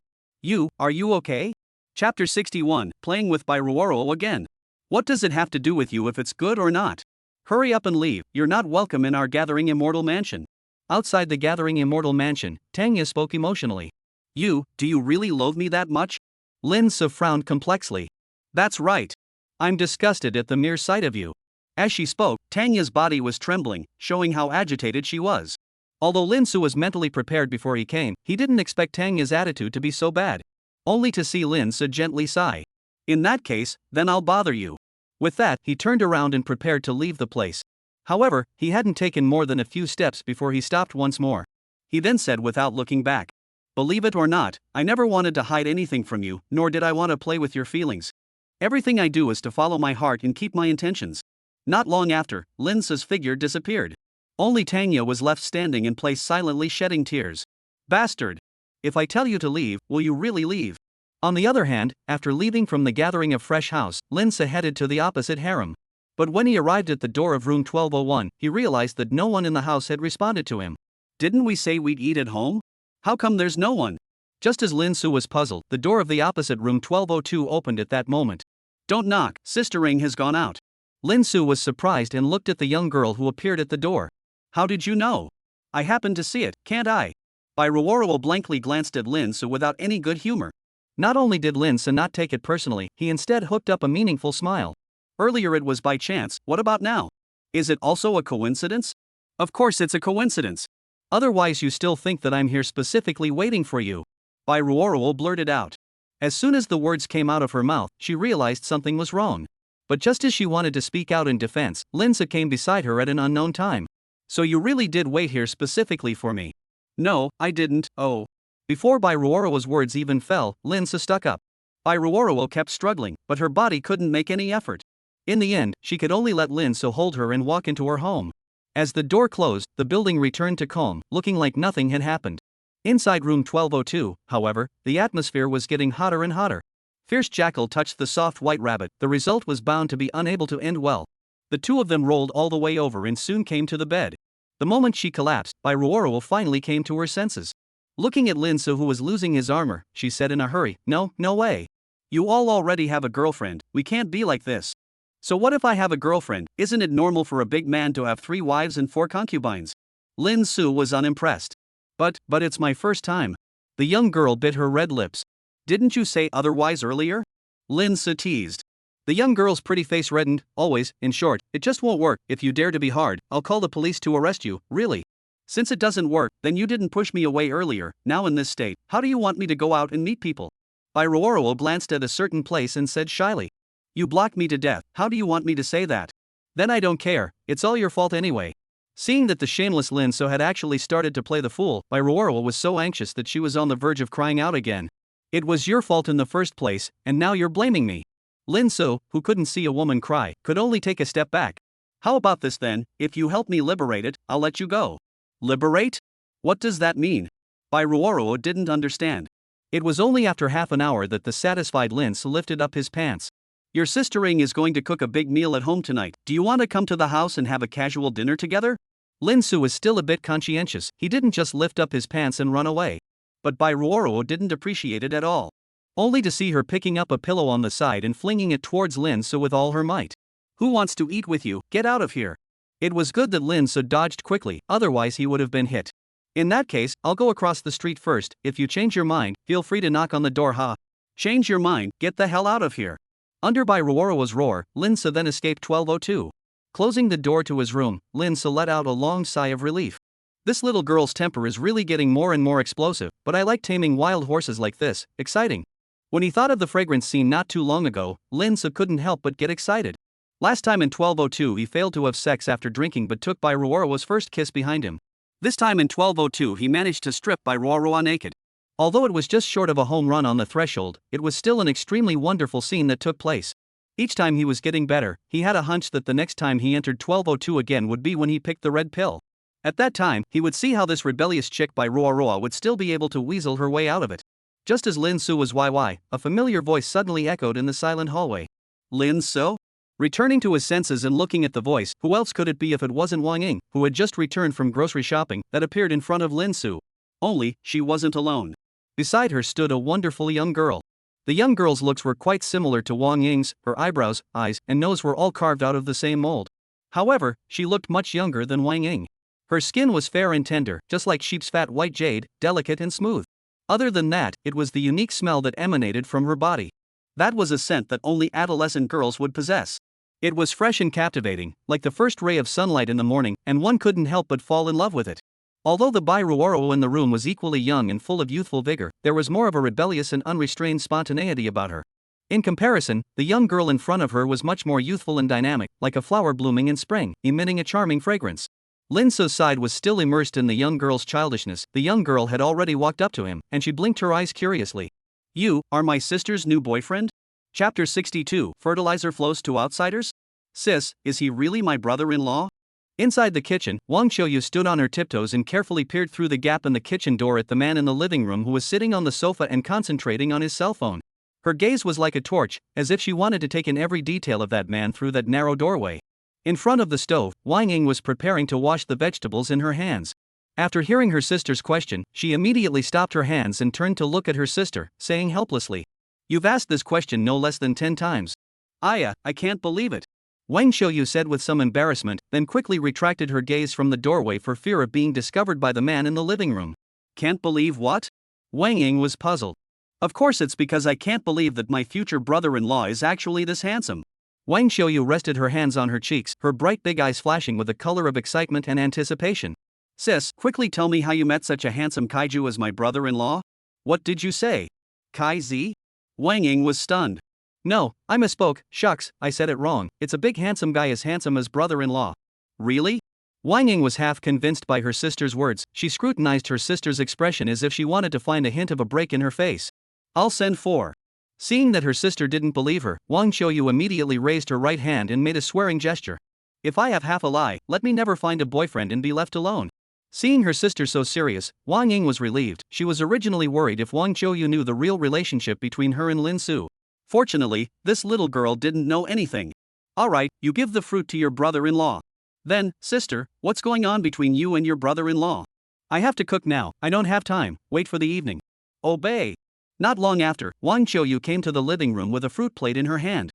B: Are you okay? Chapter 61, Playing with By Roaro again. What does it have to do with you if it's good or not? Hurry up and leave, you're not welcome in our Gathering Immortal Mansion. Outside the Gathering Immortal Mansion, Tanga spoke emotionally. Do you really loathe me that much? Lin Se frowned complexly. That's right. I'm disgusted at the mere sight of you. As she spoke, Tanga's body was trembling, showing how agitated she was. Although Lin Su was mentally prepared before he came, he didn't expect Tanga's attitude to be so bad. Only to see Lin Su gently sigh. In that case, then I'll bother you. With that, he turned around and prepared to leave the place. However, he hadn't taken more than a few steps before he stopped once more. He then said without looking back. Believe it or not, I never wanted to hide anything from you, nor did I want to play with your feelings. Everything I do is to follow my heart and keep my intentions. Not long after, Lin Su's figure disappeared. Only Tanga was left standing in place silently shedding tears. Bastard! If I tell you to leave, will you really leave? On the other hand, after leaving from the Gathering of Fresh House, Lin Se headed to the opposite harem. But when he arrived at the door of room 1201, he realized that no one in the house had responded to him. Didn't we say we'd eat at home? How come there's no one? Just as Lin Su was puzzled, the door of the opposite room 1202 opened at that moment. Don't knock, Sister Ring has gone out. Lin Su was surprised and looked at the young girl who appeared at the door. How did you know? I happened to see it, can't I? By Roaro blankly glanced at Lin Su without any good humor. Not only did Lin Su not take it personally, he instead hooked up a meaningful smile. Earlier it was by chance, what about now? Is it also a coincidence? Of course it's a coincidence. Otherwise you still think that I'm here specifically waiting for you. By Roaro blurted out. As soon as the words came out of her mouth, she realized something was wrong. But just as she wanted to speak out in defense, Lin Se came beside her at an unknown time. So you really did wait here specifically for me? No, I didn't, oh. Before By Roaro's words even fell, Lin Se stuck up. By Roaro kept struggling, but her body couldn't make any effort. In the end, she could only let Lin Se hold her and walk into her home. As the door closed, the building returned to calm, looking like nothing had happened. Inside room 1202, however, the atmosphere was getting hotter and hotter. Fierce Jackal touched the soft white rabbit, the result was bound to be unable to end well. The two of them rolled all the way over and soon came to the bed. The moment she collapsed, By Roaro finally came to her senses. Looking at Lin Se who was losing his armor, she said in a hurry, No way. You all already have a girlfriend, we can't be like this. So what if I have a girlfriend, isn't it normal for a big man to have 3 wives and 4 concubines? Lin Se was unimpressed. But it's my first time. The young girl bit her red lips. Didn't you say otherwise earlier? Lin Se teased. The young girl's pretty face reddened. Always, in short, it just won't work. If you dare to be hard, I'll call the police to arrest you, really. Since it doesn't work, then you didn't push me away earlier. Now in this state, how do you want me to go out and meet people? By Roaro glanced at a certain place and said shyly. You blocked me to death, how do you want me to say that? Then I don't care, it's all your fault anyway. Seeing that the shameless Lin Se had actually started to play the fool, By Roaro was so anxious that she was on the verge of crying out again. It was your fault in the first place, and now you're blaming me. Lin Se, who couldn't see a woman cry, could only take a step back. How about this then, if you help me liberate it, I'll let you go. Liberate? What does that mean? By Roaro didn't understand. It was only after half an hour that the satisfied Lince lifted up his pants. Your sister-in-law is going to cook a big meal at home tonight. Do you want to come to the house and have a casual dinner together? Linsu was still a bit conscientious. He didn't just lift up his pants and run away. But By Roaro didn't appreciate it at all. Only to see her picking up a pillow on the side and flinging it towards Linsu with all her might. Who wants to eat with you? Get out of here. It was good that Linsu dodged quickly, otherwise he would have been hit. In that case, I'll go across the street first. If you change your mind, feel free to knock on the door. Change your mind, get the hell out of here. Under By Roaro's roar, Linsu then escaped 1202. Closing the door to his room, Linsu let out a long sigh of relief. This little girl's temper is really getting more and more explosive, but I like taming wild horses like this, exciting. When he thought of the fragrance scene not too long ago, Linsu couldn't help but get excited. Last time in 1202 he failed to have sex after drinking but took By Roaro's first kiss behind him. This time in 1202 he managed to strip By Roaro naked. Although it was just short of a home run on the threshold, it was still an extremely wonderful scene that took place. Each time he was getting better, he had a hunch that the next time he entered 1202 again would be when he picked the red pill. At that time, he would see how this rebellious chick By Roaro would still be able to weasel her way out of it. Just as Linsu was YY, a familiar voice suddenly echoed in the silent hallway. Linsu? Returning to his senses and looking at the voice, who else could it be if it wasn't Wong Ying, who had just returned from grocery shopping, that appeared in front of Linsu? Only, she wasn't alone. Beside her stood a wonderful young girl. The young girl's looks were quite similar to Wong Ying's. Her eyebrows, eyes, and nose were all carved out of the same mold. However, she looked much younger than Wong Ying. Her skin was fair and tender, just like sheep's fat white jade, delicate and smooth. Other than that, it was the unique smell that emanated from her body. That was a scent that only adolescent girls would possess. It was fresh and captivating, like the first ray of sunlight in the morning, and one couldn't help but fall in love with it. Although the By Roaro in the room was equally young and full of youthful vigor, there was more of a rebellious and unrestrained spontaneity about her. In comparison, the young girl in front of her was much more youthful and dynamic, like a flower blooming in spring, emitting a charming fragrance. Linsu's side was still immersed in the young girl's childishness. The young girl had already walked up to him, and she blinked her eyes curiously. You are my sister's new boyfriend? Chapter 62, Fertilizer Flows to Outsiders? Sis, is he really my brother-in-law? Inside the kitchen, Wang Xiaoyu stood on her tiptoes and carefully peered through the gap in the kitchen door at the man in the living room who was sitting on the sofa and concentrating on his cell phone. Her gaze was like a torch, as if she wanted to take in every detail of that man through that narrow doorway. In front of the stove, Wang Ying was preparing to wash the vegetables in her hands. After hearing her sister's question, she immediately stopped her hands and turned to look at her sister, saying helplessly, "You've asked this question no less than 10 times. I can't believe it." Wang Xiaoyu said with some embarrassment, then quickly retracted her gaze from the doorway for fear of being discovered by the man in the living room. Can't believe what? Wang Ying was puzzled. Of course it's because I can't believe that my future brother-in-law is actually this handsome. Wang Xiaoyu rested her hands on her cheeks, her bright big eyes flashing with the color of excitement and anticipation. Sis, quickly tell me how you met such a handsome kaiju as my brother-in-law? What did you say? Kai Z? Wang Ying was stunned. No, I misspoke. Shucks, I said it wrong. It's a big handsome guy as handsome as brother-in-law. Really? Wang Ying was half convinced by her sister's words. She scrutinized her sister's expression as if she wanted to find a hint of a break in her face. I'll send 4. Seeing that her sister didn't believe her, Wang Xiaoyu immediately raised her right hand and made a swearing gesture. If I have half a lie, let me never find a boyfriend and be left alone. Seeing her sister so serious, Wang Ying was relieved. She was originally worried if Wang Xiaoyu knew the real relationship between her and Linsu. Fortunately, this little girl didn't know anything. Alright, you give the fruit to your brother-in-law. Then, sister, what's going on between you and your brother-in-law? I have to cook now, I don't have time, wait for the evening. Obey. Not long after, Wang Xiaoyu came to the living room with a fruit plate in her hand.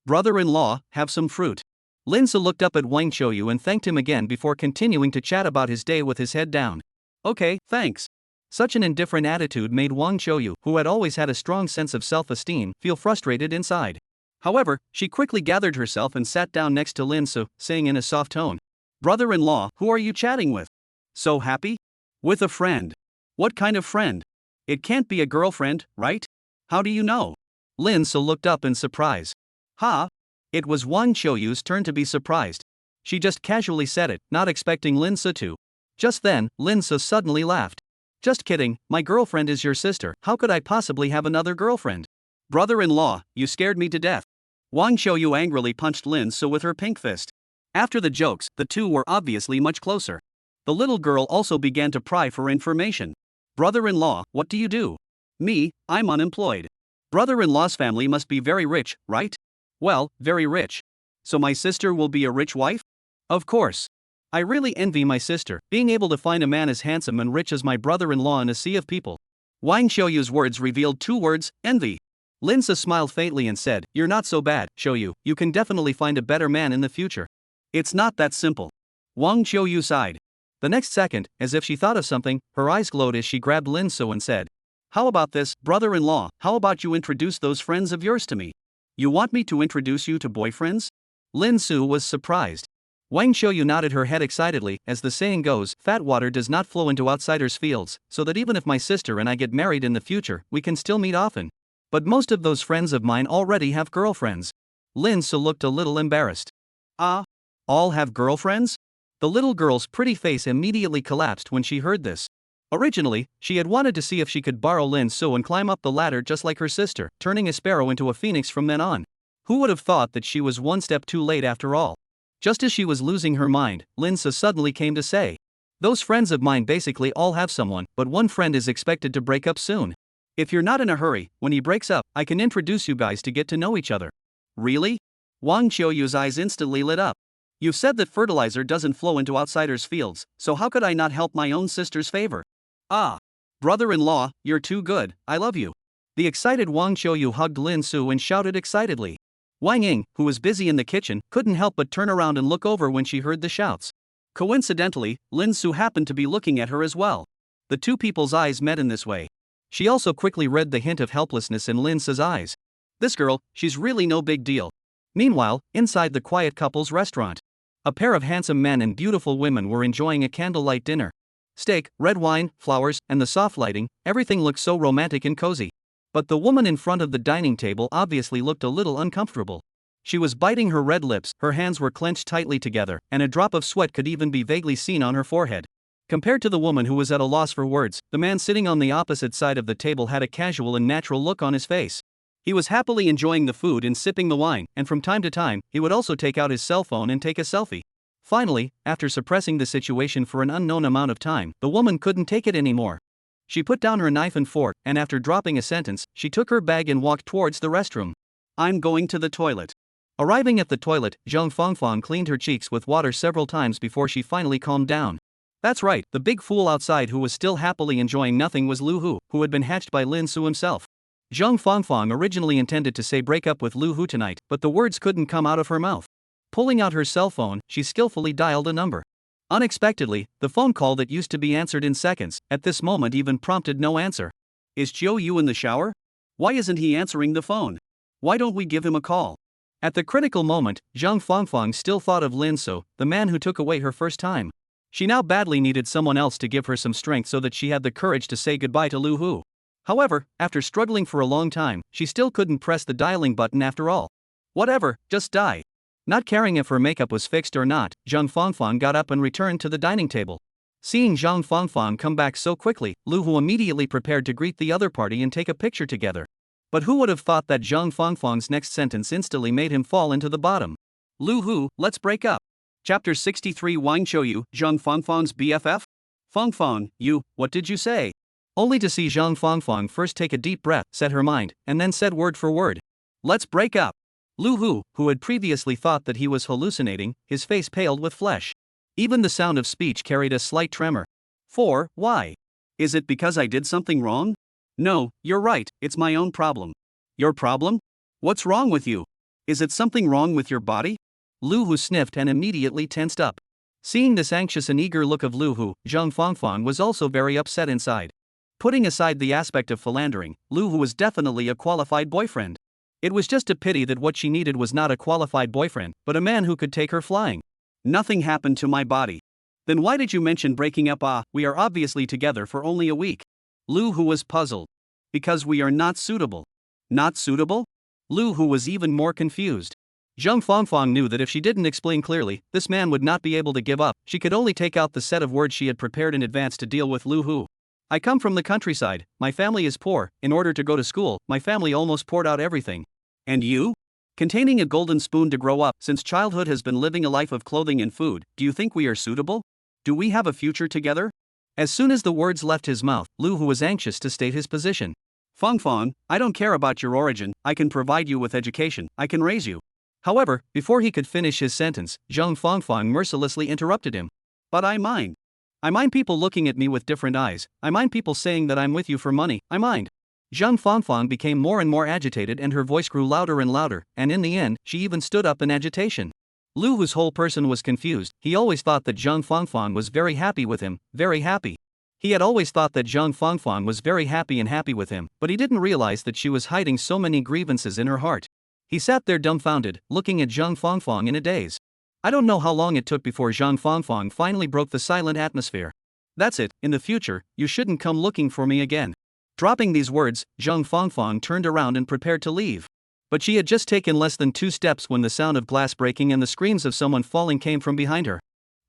B: Brother-in-law, have some fruit. Linsu looked up at Wang Xiaoyu and thanked him again before continuing to chat about his day with his head down. Okay, thanks. Such an indifferent attitude made Wang Xiaoyu, who had always had a strong sense of self-esteem, feel frustrated inside. However, she quickly gathered herself and sat down next to Linsu, saying in a soft tone, "Brother-in-law, who are you chatting with? So happy? With a friend. What kind of friend? It can't be a girlfriend, right? How do you know?" Linsu looked up in surprise. Ha! It was Wang Xiaoyu's turn to be surprised. She just casually said it, not expecting Linsu to. Just then, Linsu suddenly laughed. Just kidding, my girlfriend is your sister, how could I possibly have another girlfriend? Brother-in-law, you scared me to death. Wang Xiaoyu angrily punched Linsu with her pink fist. After the jokes, the two were obviously much closer. The little girl also began to pry for information. Brother-in-law, what do you do? Me, I'm unemployed. Brother-in-law's family must be very rich, right? Well, very rich. So my sister will be a rich wife? Of course. I really envy my sister, being able to find a man as handsome and rich as my brother-in-law in a sea of people. Wang Xiaoyu's words revealed two words, envy. Linsa smiled faintly and said, you're not so bad, Xiaoyu, you can definitely find a better man in the future. It's not that simple. Wang Xiaoyu sighed. The next second, as if she thought of something, her eyes glowed as she grabbed Lin Su and said, how about this, brother-in-law, how about you introduce those friends of yours to me? You want me to introduce you to boyfriends? Lin Su was surprised. Wang Xiaoyu nodded her head excitedly, as the saying goes, fat water does not flow into outsiders' fields, so that even if my sister and I get married in the future, we can still meet often. But most of those friends of mine already have girlfriends. Lin Su looked a little embarrassed. Ah? All have girlfriends? The little girl's pretty face immediately collapsed when she heard this. Originally, she had wanted to see if she could borrow Lin Su and climb up the ladder just like her sister, turning a sparrow into a phoenix from then on. Who would have thought that she was one step too late after all? Just as she was losing her mind, Lin Su suddenly came to say, those friends of mine basically all have someone, but one friend is expected to break up soon. If you're not in a hurry, when he breaks up, I can introduce you guys to get to know each other. Really? Wang Xiaoyu's eyes instantly lit up. You've said that fertilizer doesn't flow into outsiders' fields, so how could I not help my own sister's favor? Ah. Brother-in-law, you're too good, I love you. The excited Wang Xiaoyu hugged Lin Su and shouted excitedly. Wang Ying, who was busy in the kitchen, couldn't help but turn around and look over when she heard the shouts. Coincidentally, Lin Su happened to be looking at her as well. The two people's eyes met in this way. She also quickly read the hint of helplessness in Lin Su's eyes. This girl, she's really no big deal. Meanwhile, inside the quiet couple's restaurant, a pair of handsome men and beautiful women were enjoying a candlelight dinner. Steak, red wine, flowers, and the soft lighting, everything looked so romantic and cozy. But the woman in front of the dining table obviously looked a little uncomfortable. She was biting her red lips, her hands were clenched tightly together, and a drop of sweat could even be vaguely seen on her forehead. Compared to the woman who was at a loss for words, the man sitting on the opposite side of the table had a casual and natural look on his face. He was happily enjoying the food and sipping the wine, and from time to time, he would also take out his cell phone and take a selfie. Finally, after suppressing the situation for an unknown amount of time, the woman couldn't take it anymore. She put down her knife and fork, and after dropping a sentence, she took her bag and walked towards the restroom. I'm going to the toilet. Arriving at the toilet, Jeang Fongfong cleaned her cheeks with water several times before she finally calmed down. That's right, the big fool outside who was still happily enjoying nothing was Lu Hu, who had been hatched by Lin Su himself. Jeang Fongfong originally intended to say break up with Lu Hu tonight, but the words couldn't come out of her mouth. Pulling out her cell phone, she skillfully dialed a number. Unexpectedly, the phone call that used to be answered in seconds, at this moment even prompted no answer. Is Chiu Yu in the shower? Why isn't he answering the phone? Why don't we give him a call? At the critical moment, Jeang Fongfong still thought of Lin Su, the man who took away her first time. She now badly needed someone else to give her some strength so that she had the courage to say goodbye to Lu Hu. However, after struggling for a long time, she still couldn't press the dialing button after all. Whatever, just die. Not caring if her makeup was fixed or not, Jeang Fongfong got up and returned to the dining table. Seeing Jeang Fongfong come back so quickly, Lu Hu immediately prepared to greet the other party and take a picture together. But who would have thought that Jeang Fongfong's next sentence instantly made him fall into the bottom? Lu Hu, let's break up. Chapter 63 Wang Xiaoyu, Jeang Fongfong's BFF? Fongfong, what did you say? Only to see Jeang Fongfong first take a deep breath, set her mind, and then said word for word. Let's break up. Lu Hu, who had previously thought that he was hallucinating, his face paled with flesh. Even the sound of speech carried a slight tremor. Why? Is it because I did something wrong? No, you're right, it's my own problem. Your problem? What's wrong with you? Is it something wrong with your body? Lu Hu sniffed and immediately tensed up. Seeing this anxious and eager look of Lu Hu, Jeang Fongfong was also very upset inside. Putting aside the aspect of philandering, Lu Hu was definitely a qualified boyfriend. It was just a pity that what she needed was not a qualified boyfriend, but a man who could take her flying. Nothing happened to my body. Then why did you mention breaking up? We are obviously together for only a week. Lu Hu was puzzled. Because we are not suitable. Not suitable? Lu Hu was even more confused. Jeang Fongfong knew that if she didn't explain clearly, this man would not be able to give up. She could only take out the set of words she had prepared in advance to deal with Lu Hu. I come from the countryside, my family is poor, in order to go to school, my family almost poured out everything. And you? Containing a golden spoon to grow up. Since childhood has been living a life of clothing and food, do you think we are suitable? Do we have a future together? As soon as the words left his mouth, Lu Hu was anxious to state his position. Fongfong, I don't care about your origin, I can provide you with education, I can raise you. However, before he could finish his sentence, Jeang Fongfong mercilessly interrupted him. But I mind. I mind people looking at me with different eyes, I mind people saying that I'm with you for money, I mind. Jeang Fongfong became more and more agitated and her voice grew louder and louder, and in the end, she even stood up in agitation. Lu Hu's whole person was confused. He always thought that Jeang Fongfong was very happy with him, very happy. He had always thought that Jeang Fongfong was very happy and happy with him, but he didn't realize that she was hiding so many grievances in her heart. He sat there dumbfounded, looking at Jeang Fongfong in a daze. I don't know how long it took before Jeang Fongfong finally broke the silent atmosphere. That's it, in the future, you shouldn't come looking for me again. Dropping these words, Jeang Fongfong turned around and prepared to leave. But she had just taken less than 2 steps when the sound of glass breaking and the screams of someone falling came from behind her.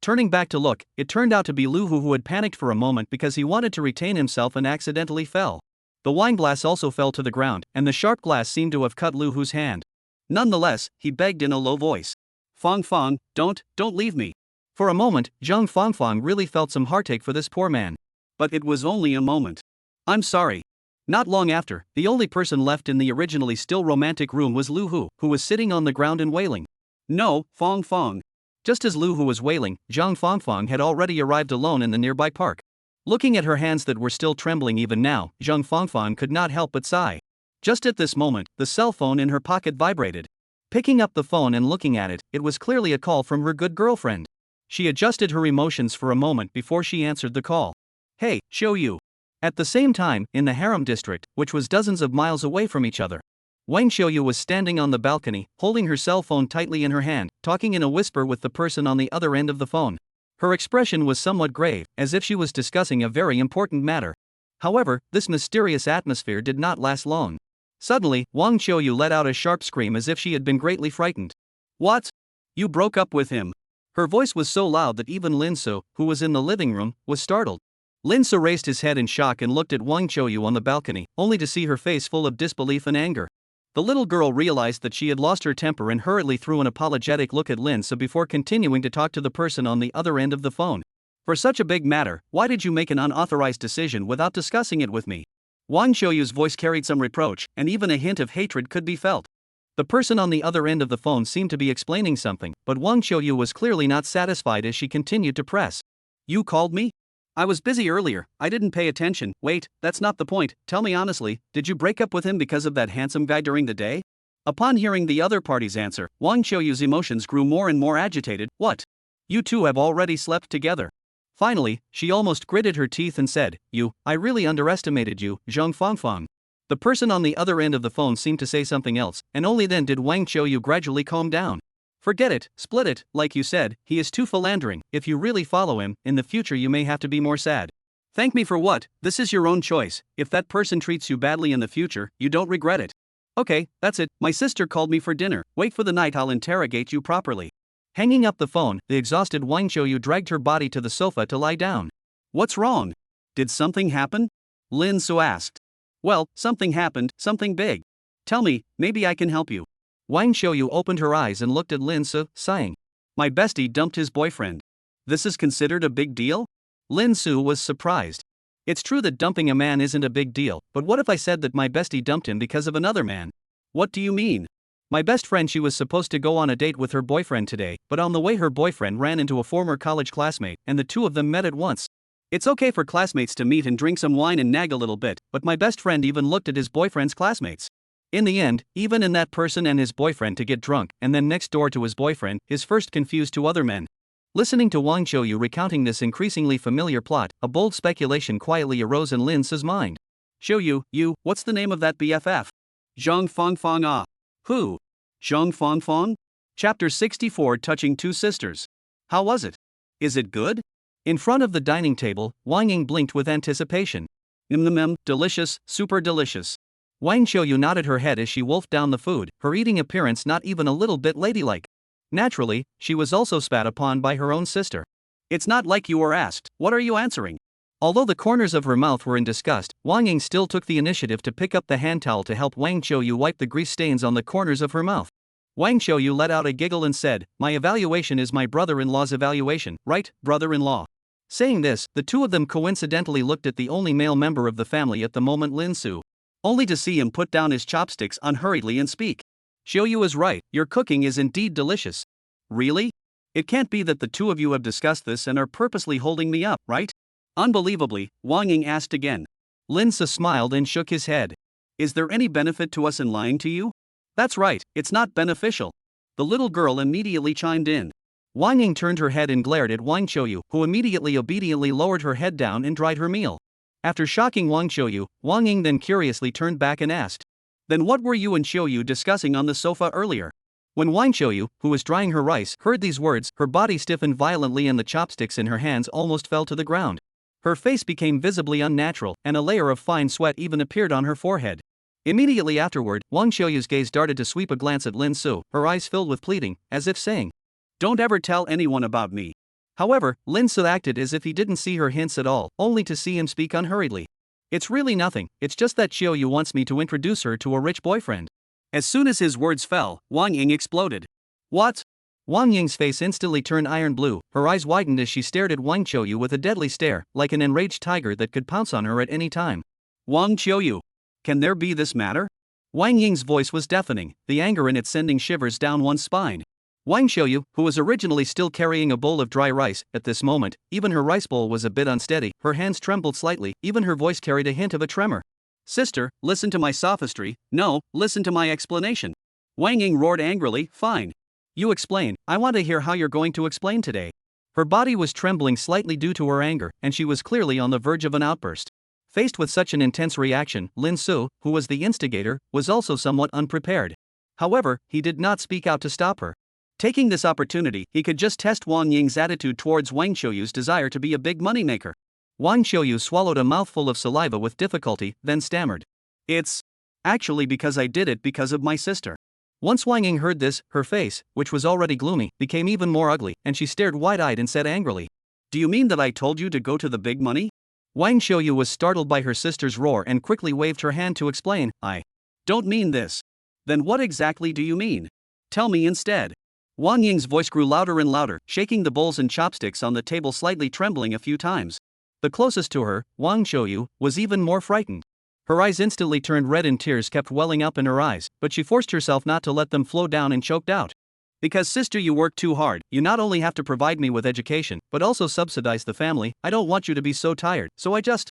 B: Turning back to look, it turned out to be Lu Hu, who had panicked for a moment because he wanted to retain himself and accidentally fell. The wine glass also fell to the ground, and the sharp glass seemed to have cut Lu Hu's hand. Nonetheless, he begged in a low voice. Fongfong, don't leave me. For a moment, Jeang Fongfong really felt some heartache for this poor man. But it was only a moment. I'm sorry. Not long after, the only person left in the originally still romantic room was Lu Hu, who was sitting on the ground and wailing. No, Fongfong. Just as Lu Hu was wailing, Jeang Fongfong had already arrived alone in the nearby park. Looking at her hands that were still trembling even now, Jeang Fongfong could not help but sigh. Just at this moment, the cell phone in her pocket vibrated. Picking up the phone and looking at it, it was clearly a call from her good girlfriend. She adjusted her emotions for a moment before she answered the call. Hey, Xiao. At the same time, in the harem district, which was dozens of miles away from each other, Wang Xiaoyu was standing on the balcony, holding her cell phone tightly in her hand, talking in a whisper with the person on the other end of the phone. Her expression was somewhat grave, as if she was discussing a very important matter. However, this mysterious atmosphere did not last long. Suddenly, Wang Xiaoyu let out a sharp scream as if she had been greatly frightened. What? You broke up with him? Her voice was so loud that even Lin Su, who was in the living room, was startled. Lin Su raised his head in shock and looked at Wang Xiaoyu on the balcony, only to see her face full of disbelief and anger. The little girl realized that she had lost her temper and hurriedly threw an apologetic look at Lin Su before continuing to talk to the person on the other end of the phone. For such a big matter, why did you make an unauthorized decision without discussing it with me? Wang Xiaoyu's voice carried some reproach, and even a hint of hatred could be felt. The person on the other end of the phone seemed to be explaining something, but Wang Xiaoyu was clearly not satisfied as she continued to press. You called me? I was busy earlier, I didn't pay attention. Wait, that's not the point. Tell me honestly, did you break up with him because of that handsome guy during the day? Upon hearing the other party's answer, Wang Xiaoyu's emotions grew more and more agitated. What? You two have already slept together. Finally, she almost gritted her teeth and said, I really underestimated you, Jeang Fongfong. The person on the other end of the phone seemed to say something else, and only then did Wang Xiaoyu gradually calm down. Forget it, split it, like you said, he is too philandering. If you really follow him, in the future you may have to be more sad. Thank me for what? This is your own choice. If that person treats you badly in the future, you don't regret it. Okay, that's it, my sister called me for dinner. Wait for the night, I'll interrogate you properly. Hanging up the phone, the exhausted Wang Xiaoyu dragged her body to the sofa to lie down. What's wrong? Did something happen? Lin Su asked. Well, something happened, something big. Tell me, maybe I can help you. Wang Xiaoyu opened her eyes and looked at Lin Su, sighing. My bestie dumped his boyfriend. This is considered a big deal? Lin Su was surprised. It's true that dumping a man isn't a big deal, but what if I said that my bestie dumped him because of another man? What do you mean? My best friend, she was supposed to go on a date with her boyfriend today, but on the way her boyfriend ran into a former college classmate, and the two of them met at once. It's okay for classmates to meet and drink some wine and nag a little bit, but my best friend even looked at his boyfriend's classmates. In the end, even in that person and his boyfriend to get drunk, and then next door to his boyfriend, his first confused 2 other men. Listening to Wang Xiaoyu recounting this increasingly familiar plot, a bold speculation quietly arose in Lin Su's mind. Xiaoyu, what's the name of that BFF? Jeang Fongfong. Ah. Who? Jeang Fongfong? Chapter 64, Touching 2 Sisters. How was it? Is it good? In front of the dining table, Wang Ying blinked with anticipation. Delicious, super delicious. Wang Xiaoyu nodded her head as she wolfed down the food, her eating appearance not even a little bit ladylike. Naturally, she was also spat upon by her own sister. It's not like you were asked, what are you answering? Although the corners of her mouth were in disgust, Wang Ying still took the initiative to pick up the hand towel to help Wang Xiaoyu wipe the grease stains on the corners of her mouth. Wang Xiaoyu let out a giggle and said, "My evaluation is my brother-in-law's evaluation, right, brother-in-law?" Saying this, the two of them coincidentally looked at the only male member of the family at the moment, Lin Su, only to see him put down his chopsticks unhurriedly and speak. "Xiaoyu is right, your cooking is indeed delicious." "Really? It can't be that the two of you have discussed this and are purposely holding me up, right?" Unbelievably, Wong Ying asked again. Lin Su smiled and shook his head. "Is there any benefit to us in lying to you?" "That's right, it's not beneficial." The little girl immediately chimed in. Wang Ying turned her head and glared at Wang Xiaoyu, who immediately obediently lowered her head down and dried her meal. After shocking Wang Xiaoyu, Wang Ying then curiously turned back and asked, "Then what were you and Xiaoyu discussing on the sofa earlier?" When Wang Xiaoyu, who was drying her rice, heard these words, her body stiffened violently and the chopsticks in her hands almost fell to the ground. Her face became visibly unnatural, and a layer of fine sweat even appeared on her forehead. Immediately afterward, Wang Xiaoyu's gaze darted to sweep a glance at Lin Su, her eyes filled with pleading, as if saying, "Don't ever tell anyone about me." However, Lin Su acted as if he didn't see her hints at all, only to see him speak unhurriedly. "It's really nothing, it's just that Xiaoyu wants me to introduce her to a rich boyfriend." As soon as his words fell, Wang Ying exploded. "What?" Wang Ying's face instantly turned iron blue, her eyes widened as she stared at Wang Xiaoyu with a deadly stare, like an enraged tiger that could pounce on her at any time. "Wang Xiaoyu, can there be this matter?" Wang Ying's voice was deafening, the anger in it sending shivers down one's spine. Wang Xiaoyu, who was originally still carrying a bowl of dry rice, at this moment, even her rice bowl was a bit unsteady, her hands trembled slightly, even her voice carried a hint of a tremor. "Sister, listen to my sophistry, no, listen to my explanation." Wang Ying roared angrily, "Fine. You explain, I want to hear how you're going to explain today." Her body was trembling slightly due to her anger, and she was clearly on the verge of an outburst. Faced with such an intense reaction, Lin Su, who was the instigator, was also somewhat unprepared. However, he did not speak out to stop her. Taking this opportunity, he could just test Wang Ying's attitude towards Wang Xiaoyu's desire to be a big moneymaker. Wang Xiaoyu swallowed a mouthful of saliva with difficulty, then stammered, "It's actually because I did it because of my sister." Once Wang Ying heard this, her face, which was already gloomy, became even more ugly, and she stared wide-eyed and said angrily, "Do you mean that I told you to go to the big money?" Wang Xiaoyu was startled by her sister's roar and quickly waved her hand to explain, "I don't mean this." "Then what exactly do you mean? Tell me instead." Wang Ying's voice grew louder and louder, shaking the bowls and chopsticks on the table slightly trembling a few times. The closest to her, Wang Xiaoyu, was even more frightened. Her eyes instantly turned red and tears kept welling up in her eyes, but she forced herself not to let them flow down and choked out. "Because sister, you work too hard, you not only have to provide me with education, but also subsidize the family. I don't want you to be so tired, so I just.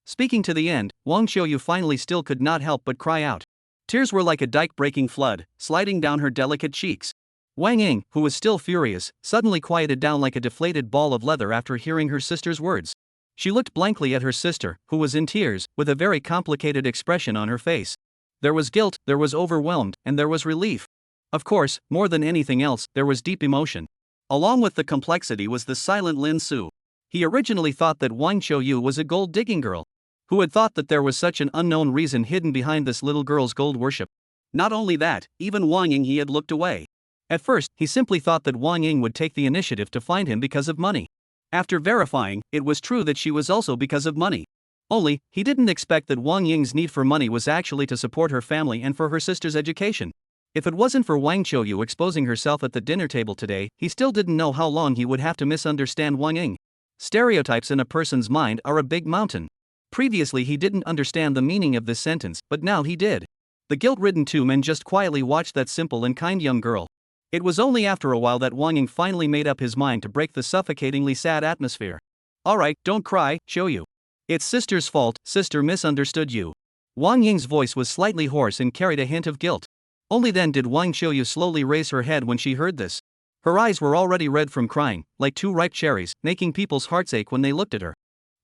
B: Speaking to the end, Wang Xiaoyu finally still could not help but cry out. Tears were like a dike-breaking flood, sliding down her delicate cheeks. Wang Ying, who was still furious, suddenly quieted down like a deflated ball of leather after hearing her sister's words. She looked blankly at her sister, who was in tears, with a very complicated expression on her face. There was guilt, there was overwhelmed, and there was relief. Of course, more than anything else, there was deep emotion. Along with the complexity was the silent Lin Su. He originally thought that Wang Xiaoyu was a gold-digging girl. Who had thought that there was such an unknown reason hidden behind this little girl's gold worship? Not only that, even Wang Ying he had looked away. At first, he simply thought that Wang Ying would take the initiative to find him because of money. After verifying, it was true that she was also because of money. Only, he didn't expect that Wang Ying's need for money was actually to support her family and for her sister's education. If it wasn't for Wang Xiaoyu exposing herself at the dinner table today, he still didn't know how long he would have to misunderstand Wang Ying. Stereotypes in a person's mind are a big mountain. Previously he didn't understand the meaning of this sentence, but now he did. The guilt-ridden two men just quietly watched that simple and kind young girl. It was only after a while that Wang Ying finally made up his mind to break the suffocatingly sad atmosphere. "Alright, don't cry, Xiaoyu. It's sister's fault, sister misunderstood you." Wang Ying's voice was slightly hoarse and carried a hint of guilt. Only then did Wang Xiaoyu slowly raise her head when she heard this. Her eyes were already red from crying, like two ripe cherries, making people's hearts ache when they looked at her.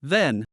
B: Then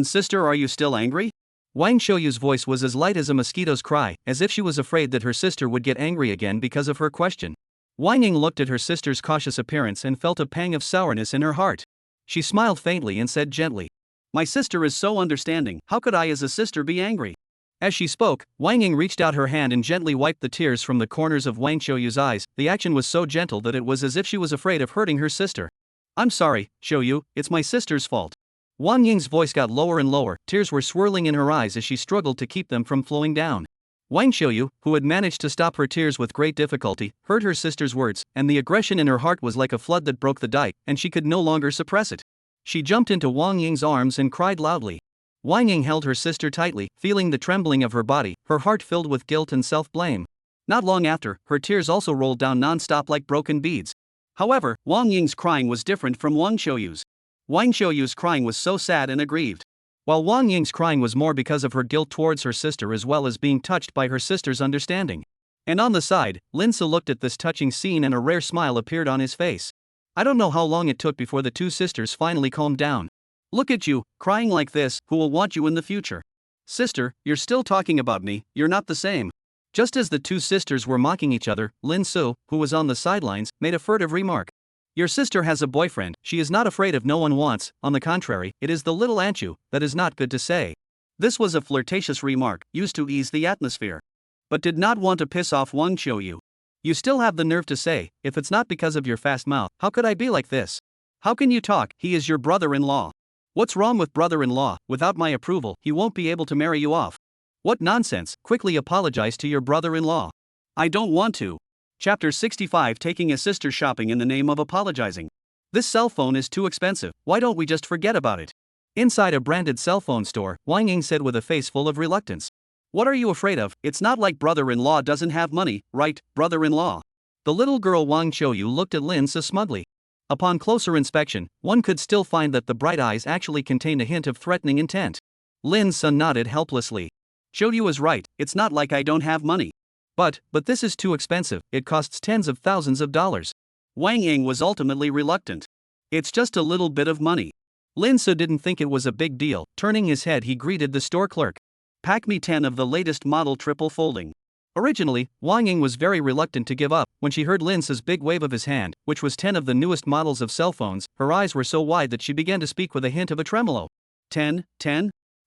B: sister, are you still angry?" Wang Xiaoyu's voice was as light as a mosquito's cry, as if she was afraid that her sister would get angry again because of her question. Wang Ying looked at her sister's cautious appearance and felt a pang of sourness in her heart. She smiled faintly and said gently, "My sister is so understanding, how could I as a sister be angry?" As she spoke, Wang Ying reached out her hand and gently wiped the tears from the corners of Wang Xiaoyu's eyes. The action was so gentle that it was as if she was afraid of hurting her sister. "I'm sorry, Xiaoyu, it's my sister's fault." Wang Ying's voice got lower and lower, tears were swirling in her eyes as she struggled to keep them from flowing down. Wang Xiaoyu, who had managed to stop her tears with great difficulty, heard her sister's words, and the aggression in her heart was like a flood that broke the dike, and she could no longer suppress it. She jumped into Wong Ying's arms and cried loudly. Wang Ying held her sister tightly, feeling the trembling of her body, her heart filled with guilt and self-blame. Not long after, her tears also rolled down non-stop like broken beads. However, Wang Ying's crying was different from Wang Xiaoyu's. Wang Xiaoyu's crying was so sad and aggrieved, while Wang Ying's crying was more because of her guilt towards her sister as well as being touched by her sister's understanding. And on the side, Lin Se looked at this touching scene and a rare smile appeared on his face. I don't know how long it took before the two sisters finally calmed down. Look at you, crying like this, who will want you in the future? Sister, you're still talking about me, you're not the same. Just as the two sisters were mocking each other, Lin Se, who was on the sidelines, made a furtive remark. Your sister has a boyfriend, she is not afraid of no one wants, on the contrary, it is the little Anchu, that is not good to say. This was a flirtatious remark, used to ease the atmosphere. But did not want to piss off Wang Xiaoyu. You still have the nerve to say, if it's not because of your fast mouth, how could I be like this? How can you talk, he is your brother-in-law. What's wrong with brother-in-law, without my approval, he won't be able to marry you off. What nonsense, quickly apologize to your brother-in-law. I don't want to. Chapter 65 Taking a sister shopping in the name of apologizing. This cell phone is too expensive, why don't we just forget about it? Inside a branded cell phone store, Wang Ying said with a face full of reluctance. What are you afraid of? It's not like brother-in-law doesn't have money, right, brother-in-law? The little girl Wang Xiaoyu looked at Lin Se smugly. Upon closer inspection, one could still find that the bright eyes actually contained a hint of threatening intent. Lin Se nodded helplessly. Xiaoyu is right, it's not like I don't have money. But this is too expensive, it costs tens of thousands of dollars. Wang Ying was ultimately reluctant. It's just a little bit of money. Lin Se didn't think it was a big deal, turning his head he greeted the store clerk. Pack me 10 of the latest model triple folding. Originally, Wang Ying was very reluctant to give up. When she heard Lin Se's big wave of his hand, which was 10 of the newest models of cell phones, her eyes were so wide that she began to speak with a hint of a tremolo. 10?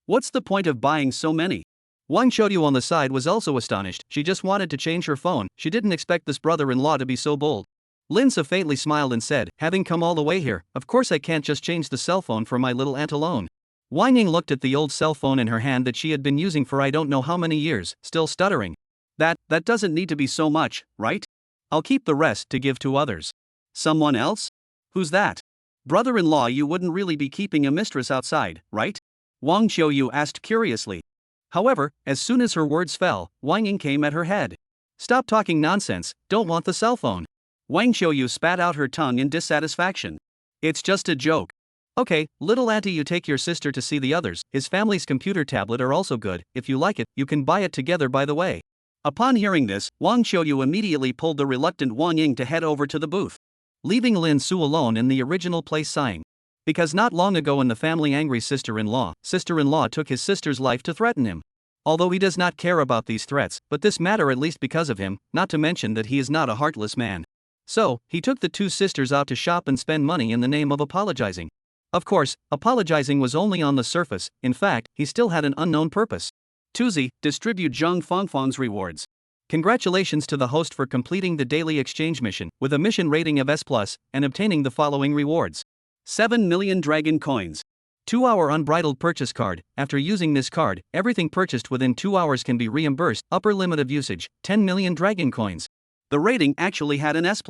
B: What's the point of buying so many? Wang Xiaoyu on the side was also astonished, she just wanted to change her phone, she didn't expect this brother-in-law to be so bold. Lin Se faintly smiled and said, having come all the way here, of course I can't just change the cell phone for my little aunt alone. Wang Ying looked at the old cell phone in her hand that she had been using for I don't know how many years, still stuttering. That doesn't need to be so much, right? I'll keep the rest to give to others. Someone else? Who's that? Brother-in-law, you wouldn't really be keeping a mistress outside, right? Wang Xiaoyu asked curiously. However, as soon as her words fell, Wang Ying came at her head. Stop talking nonsense, don't want the cell phone. Wang Xiaoyu spat out her tongue in dissatisfaction. It's just a joke. Okay, little auntie, you take your sister to see the others, his family's computer tablet are also good, if you like it, you can buy it together by the way. Upon hearing this, Wang Xiaoyu immediately pulled the reluctant Wang Ying to head over to the booth, leaving Lin Se alone in the original place sighing. Because not long ago in the family angry sister-in-law took his sister's life to threaten him. Although he does not care about these threats, but this matter at least because of him, not to mention that he is not a heartless man. So, he took the two sisters out to shop and spend money in the name of apologizing. Of course, apologizing was only on the surface, in fact, he still had an unknown purpose. Tuesday, distribute Jeang Fongfong's rewards. Congratulations to the host for completing the daily exchange mission, with a mission rating of S+, and obtaining the following rewards. 7 million dragon coins. 2-hour unbridled purchase card. After using this card, everything purchased within 2 hours can be reimbursed. Upper limit of usage, 10 million dragon coins. The rating actually had an S+.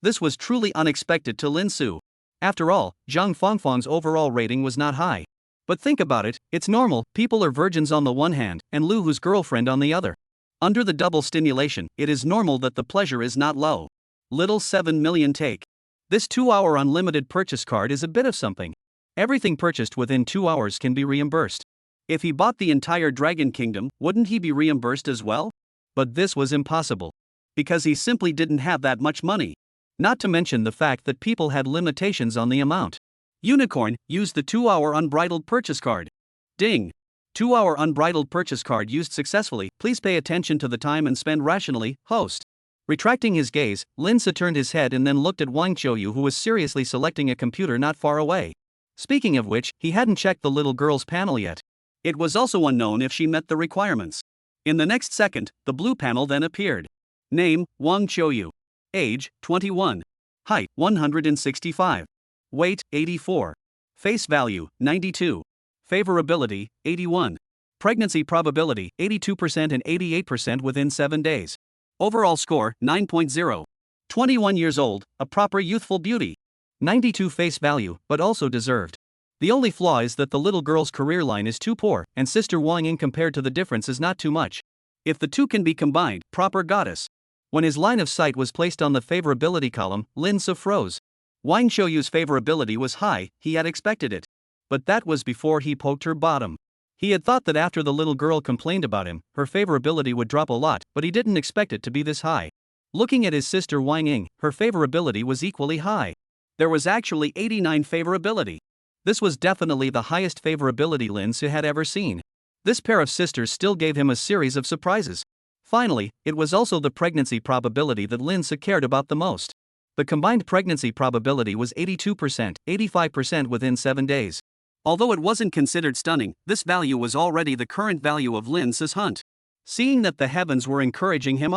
B: This was truly unexpected to Lin Se. After all, Jeang Fongfong's overall rating was not high. But think about it, it's normal, people are virgins on the one hand, and Lu Hu's girlfriend on the other. Under the double stimulation, it is normal that the pleasure is not low. Little 7 million take. This 2-hour unlimited purchase card is a bit of something. Everything purchased within 2 hours can be reimbursed. If he bought the entire Dragon Kingdom, wouldn't he be reimbursed as well? But this was impossible. Because he simply didn't have that much money. Not to mention the fact that people had limitations on the amount. Unicorn, used the 2-hour unbridled purchase card. Ding! 2-hour unbridled purchase card used successfully, please pay attention to the time and spend rationally, host. Retracting his gaze, Lin Se turned his head and then looked at Wang Xiaoyu, who was seriously selecting a computer not far away. Speaking of which, he hadn't checked the little girl's panel yet. It was also unknown if she met the requirements. In the next second, the blue panel then appeared. Name, Wang Xiaoyu. Age, 21. Height, 165. Weight, 84. Face value, 92. Favorability, 81. Pregnancy probability, 82% and 88% within 7 days. Overall score, 9.0. 21 years old, a proper youthful beauty. 92 face value, but also deserved. The only flaw is that the little girl's career line is too poor, and sister Wong Ying compared to the difference is not too much. If the two can be combined, proper goddess. When his line of sight was placed on the favorability column, Lin Se froze. Wang Xiaoyu's favorability was high, he had expected it. But that was before he poked her bottom. He had thought that after the little girl complained about him, her favorability would drop a lot, but he didn't expect it to be this high. Looking at his sister Wang Ying, her favorability was equally high. There was actually 89 favorability. This was definitely the highest favorability Lin Se had ever seen. This pair of sisters still gave him a series of surprises. Finally, it was also the pregnancy probability that Lin Se cared about the most. The combined pregnancy probability was 82%, 85% within 7 days. Although it wasn't considered stunning, this value was already the current value of Lin Se's hunt. Seeing that the heavens were encouraging him,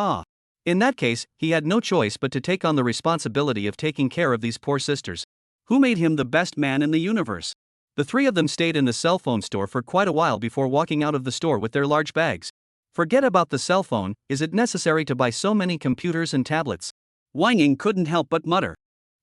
B: in that case, he had no choice but to take on the responsibility of taking care of these poor sisters. Who made him the best man in the universe? The three of them stayed in the cell phone store for quite a while before walking out of the store with their large bags. Forget about the cell phone, is it necessary to buy so many computers and tablets? Wang Ying couldn't help but mutter.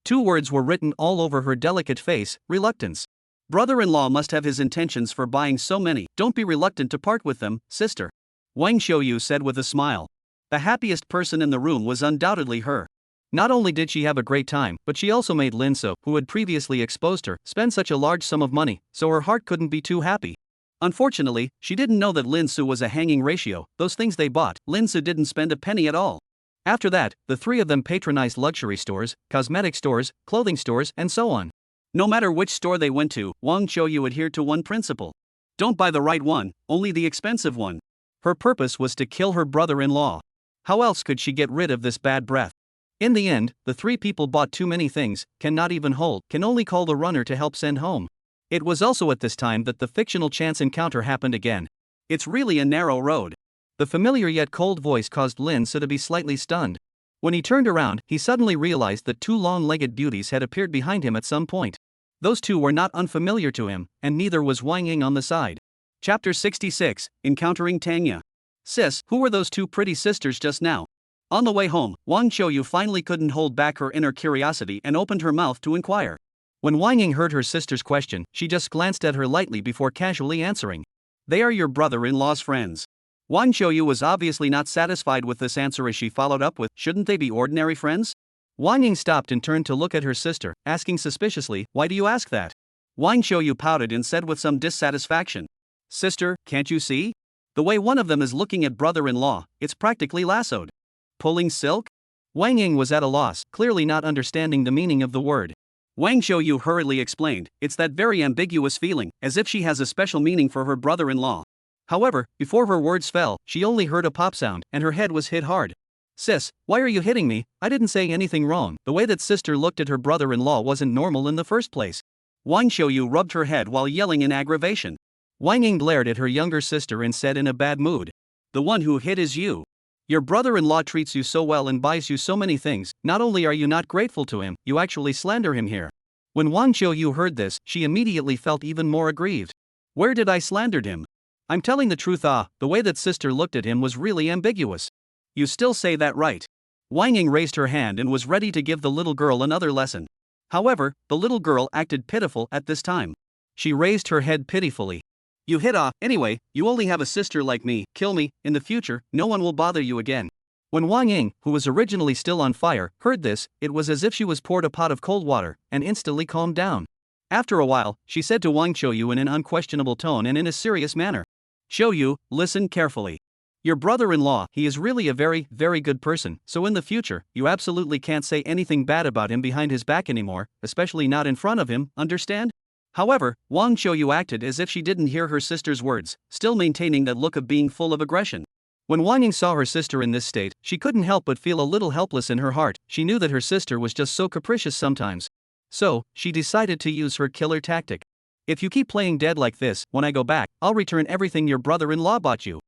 B: 2 words were written all over her delicate face, reluctance. Brother-in-law must have his intentions for buying so many, don't be reluctant to part with them, sister. Wang Xiaoyu said with a smile. The happiest person in the room was undoubtedly her. Not only did she have a great time, but she also made Lin Se, who had previously exposed her, spend such a large sum of money, so her heart couldn't be too happy. Unfortunately, she didn't know that Lin Se was a hanging ratio, those things they bought, Lin Se didn't spend a penny at all. After that, the three of them patronized luxury stores, cosmetic stores, clothing stores, and so on. No matter which store they went to, Wang Xiaoyu adhered to one principle. Don't buy the right one, only the expensive one. Her purpose was to kill her brother-in-law. How else could she get rid of this bad breath? In the end, the 3 people bought too many things, cannot even hold, can only call the runner to help send home. It was also at this time that the fictional chance encounter happened again. It's really a narrow road. The familiar yet cold voice caused Lin Se to be slightly stunned. When he turned around, he suddenly realized that 2 long-legged beauties had appeared behind him at some point. Those 2 were not unfamiliar to him, and neither was Wang Ying on the side. Chapter 66, Encountering Tanga. Sis, who were those 2 pretty sisters just now? On the way home, Wang Xiaoyu finally couldn't hold back her inner curiosity and opened her mouth to inquire. When Wang Ying heard her sister's question, she just glanced at her lightly before casually answering. They are your brother-in-law's friends. Wang Xiaoyu was obviously not satisfied with this answer as she followed up with, shouldn't they be ordinary friends? Wang Ying stopped and turned to look at her sister, asking suspiciously, why do you ask that? Wang Xiaoyu pouted and said with some dissatisfaction. Sister, can't you see? The way one of them is looking at brother-in-law, it's practically lassoed. Pulling silk? Wang Ying was at a loss, clearly not understanding the meaning of the word. Wang Xiaoyu hurriedly explained, it's that very ambiguous feeling, as if she has a special meaning for her brother-in-law. However, before her words fell, she only heard a pop sound, and her head was hit hard. Sis, why are you hitting me? I didn't say anything wrong. The way that sister looked at her brother-in-law wasn't normal in the first place. Wang Xiaoyu rubbed her head while yelling in aggravation. Wang Ying glared at her younger sister and said in a bad mood. The one who hit is you. Your brother-in-law treats you so well and buys you so many things, not only are you not grateful to him, you actually slander him here. When Wang Xiaoyu heard this, she immediately felt even more aggrieved. Where did I slander him? I'm telling the truth, the way that sister looked at him was really ambiguous. You still say that right? Wang Ying raised her hand and was ready to give the little girl another lesson. However, the little girl acted pitiful at this time. She raised her head pitifully. You hit anyway, you only have a sister like me, kill me, in the future, no one will bother you again. When Wang Ying, who was originally still on fire, heard this, it was as if she was poured a pot of cold water, and instantly calmed down. After a while, she said to Wang Xiaoyu in an unquestionable tone and in a serious manner. Xiaoyu, listen carefully. Your brother-in-law, he is really a very, very good person, so in the future, you absolutely can't say anything bad about him behind his back anymore, especially not in front of him, understand? However, Wang Xiaoyu acted as if she didn't hear her sister's words, still maintaining that look of being full of aggression. When Wang Ying saw her sister in this state, she couldn't help but feel a little helpless in her heart. She knew that her sister was just so capricious sometimes. So, she decided to use her killer tactic. If you keep playing dead like this, when I go back, I'll return everything your brother-in-law bought you.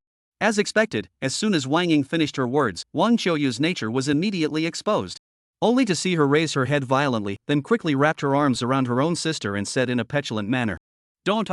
B: As expected, as soon as Wang Ying finished her words, Wang Xiaoyu's nature was immediately exposed. Only to see her raise her head violently, then quickly wrapped her arms around her own sister and said in a petulant manner. Don't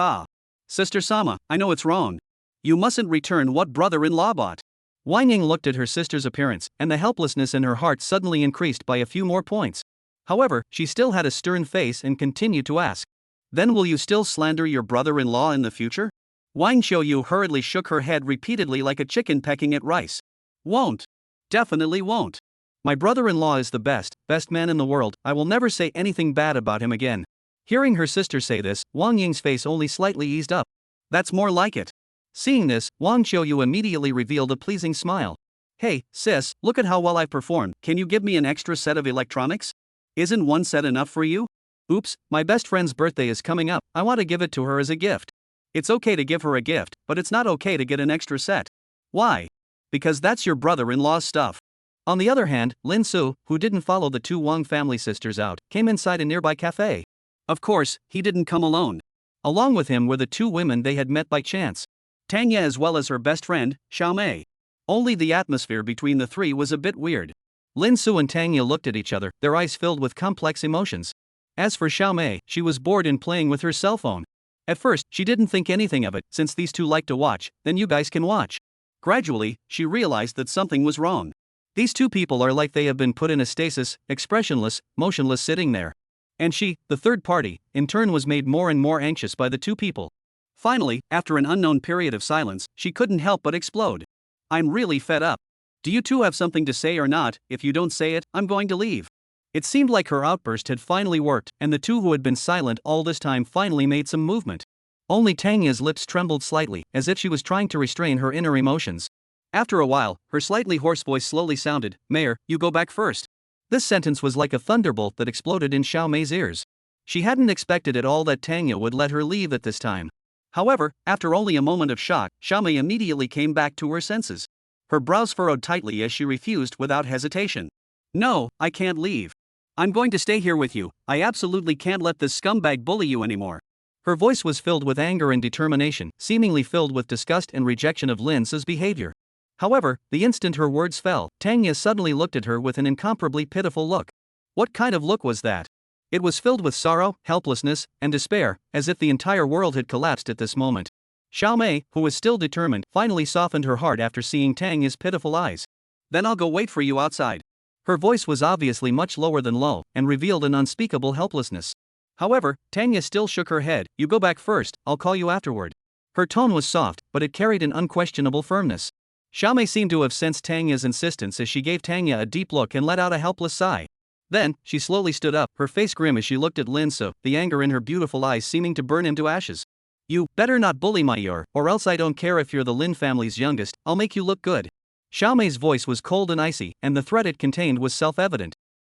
B: Sister Sama, I know it's wrong. You mustn't return what brother-in-law bought. Wong Ying looked at her sister's appearance, and the helplessness in her heart suddenly increased by a few more points. However, she still had a stern face and continued to ask. Then will you still slander your brother-in-law in the future? Wang Xiaoyu hurriedly shook her head repeatedly like a chicken pecking at rice. Won't. Definitely won't. My brother-in-law is the best man in the world. I will never say anything bad about him again. Hearing her sister say this, Wong Ying's face only slightly eased up. That's more like it. Seeing this, Wang Xiaoyu immediately revealed a pleasing smile. Hey, sis, look at how well I've performed. Can you give me an extra set of electronics? Isn't one set enough for you? Oops, my best friend's birthday is coming up. I want to give it to her as a gift. It's okay to give her a gift, but it's not okay to get an extra set. Why? Because that's your brother-in-law's stuff. On the other hand, Lin Su, who didn't follow the two Wang family sisters out, came inside a nearby cafe. Of course, he didn't come alone. Along with him were the two women they had met by chance. Tanga as well as her best friend, Xiaomei. Only the atmosphere between the three was a bit weird. Lin Su and Tanga looked at each other, their eyes filled with complex emotions. As for Xiaomei, she was bored in playing with her cell phone. At first, she didn't think anything of it, since these two like to watch, then you guys can watch. Gradually, she realized that something was wrong. These two people are like they have been put in a stasis, expressionless, motionless sitting there. And she, the third party, in turn was made more and more anxious by the two people. Finally, after an unknown period of silence, she couldn't help but explode. I'm really fed up. Do you two have something to say or not? If you don't say it, I'm going to leave. It seemed like her outburst had finally worked, and the two who had been silent all this time finally made some movement. Only Tanya's lips trembled slightly, as if she was trying to restrain her inner emotions. After a while, her slightly hoarse voice slowly sounded, Mayor, you go back first. This sentence was like a thunderbolt that exploded in Xiaomei's ears. She hadn't expected at all that Tanga would let her leave at this time. However, after only a moment of shock, Xiaomei immediately came back to her senses. Her brows furrowed tightly as she refused without hesitation. No, I can't leave. I'm going to stay here with you. I absolutely can't let this scumbag bully you anymore. Her voice was filled with anger and determination, seemingly filled with disgust and rejection of Lin Su's behavior. However, the instant her words fell, Tanga suddenly looked at her with an incomparably pitiful look. What kind of look was that? It was filled with sorrow, helplessness, and despair, as if the entire world had collapsed at this moment. Xiaomei, who was still determined, finally softened her heart after seeing Tanga's pitiful eyes. Then I'll go wait for you outside. Her voice was obviously much lower than low, and revealed an unspeakable helplessness. However, Tanga still shook her head. You go back first, I'll call you afterward. Her tone was soft, but it carried an unquestionable firmness. Xiaomei seemed to have sensed Tanga's insistence as she gave Tanga a deep look and let out a helpless sigh. Then, she slowly stood up, her face grim as she looked at Lin Su, the anger in her beautiful eyes seeming to burn him to ashes. You better not bully my Yor, or else I don't care if you're the Lin family's youngest, I'll make you look good. Xiaomei's voice was cold and icy, and the threat it contained was self-evident.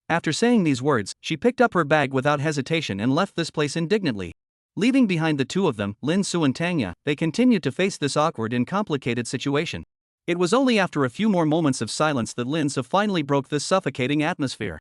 B: After saying these words, she picked up her bag without hesitation and left this place indignantly. Leaving behind the two of them, Lin Su and Tanga, they continued to face this awkward and complicated situation. It was only after a few more moments of silence that Lin Su finally broke this suffocating atmosphere.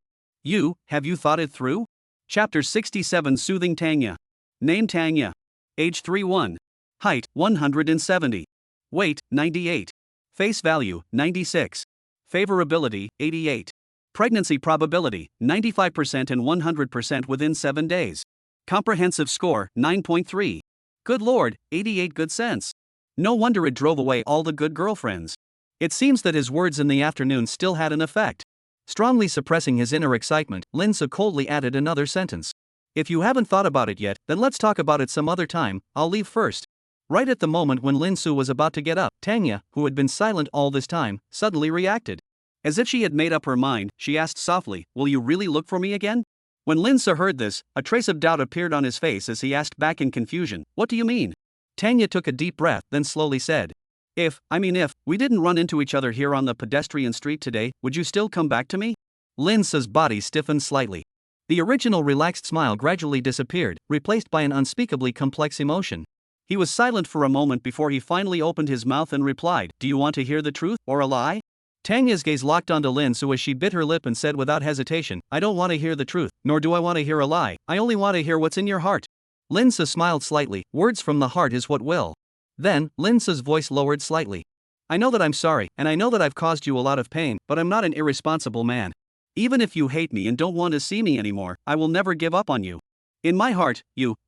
B: Have you thought it through? Chapter 67 Soothing Tanga. Name Tanga. Age 31. Height 170. Weight 98. Face value 96. Favorability 88. Pregnancy probability 95% and 100% within 7 days. Comprehensive score 9.3. Good lord, 88 good sense. No wonder it drove away all the good girlfriends. It seems that his words in the afternoon still had an effect. Strongly suppressing his inner excitement, Lin Su coldly added another sentence. If you haven't thought about it yet, then let's talk about it some other time, I'll leave first. Right at the moment when Lin Su was about to get up, Tanga, who had been silent all this time, suddenly reacted. As if she had made up her mind, she asked softly, will you really look for me again? When Lin Su heard this, a trace of doubt appeared on his face as he asked back in confusion, what do you mean? Tanga took a deep breath, then slowly said, If we didn't run into each other here on the pedestrian street today, would you still come back to me? Lin Su's body stiffened slightly. The original relaxed smile gradually disappeared, replaced by an unspeakably complex emotion. He was silent for a moment before he finally opened his mouth and replied, do you want to hear the truth, or a lie? Tanga's gaze locked onto Lin Su as she bit her lip and said without hesitation, I don't want to hear the truth, nor do I want to hear a lie, I only want to hear what's in your heart. Lin Su smiled slightly, words from the heart is what will. Then, Lin Su's voice lowered slightly. I know that I'm sorry, and I know that I've caused you a lot of pain, but I'm not an irresponsible man. Even if you hate me and don't want to see me anymore, I will never give up on you. In my heart,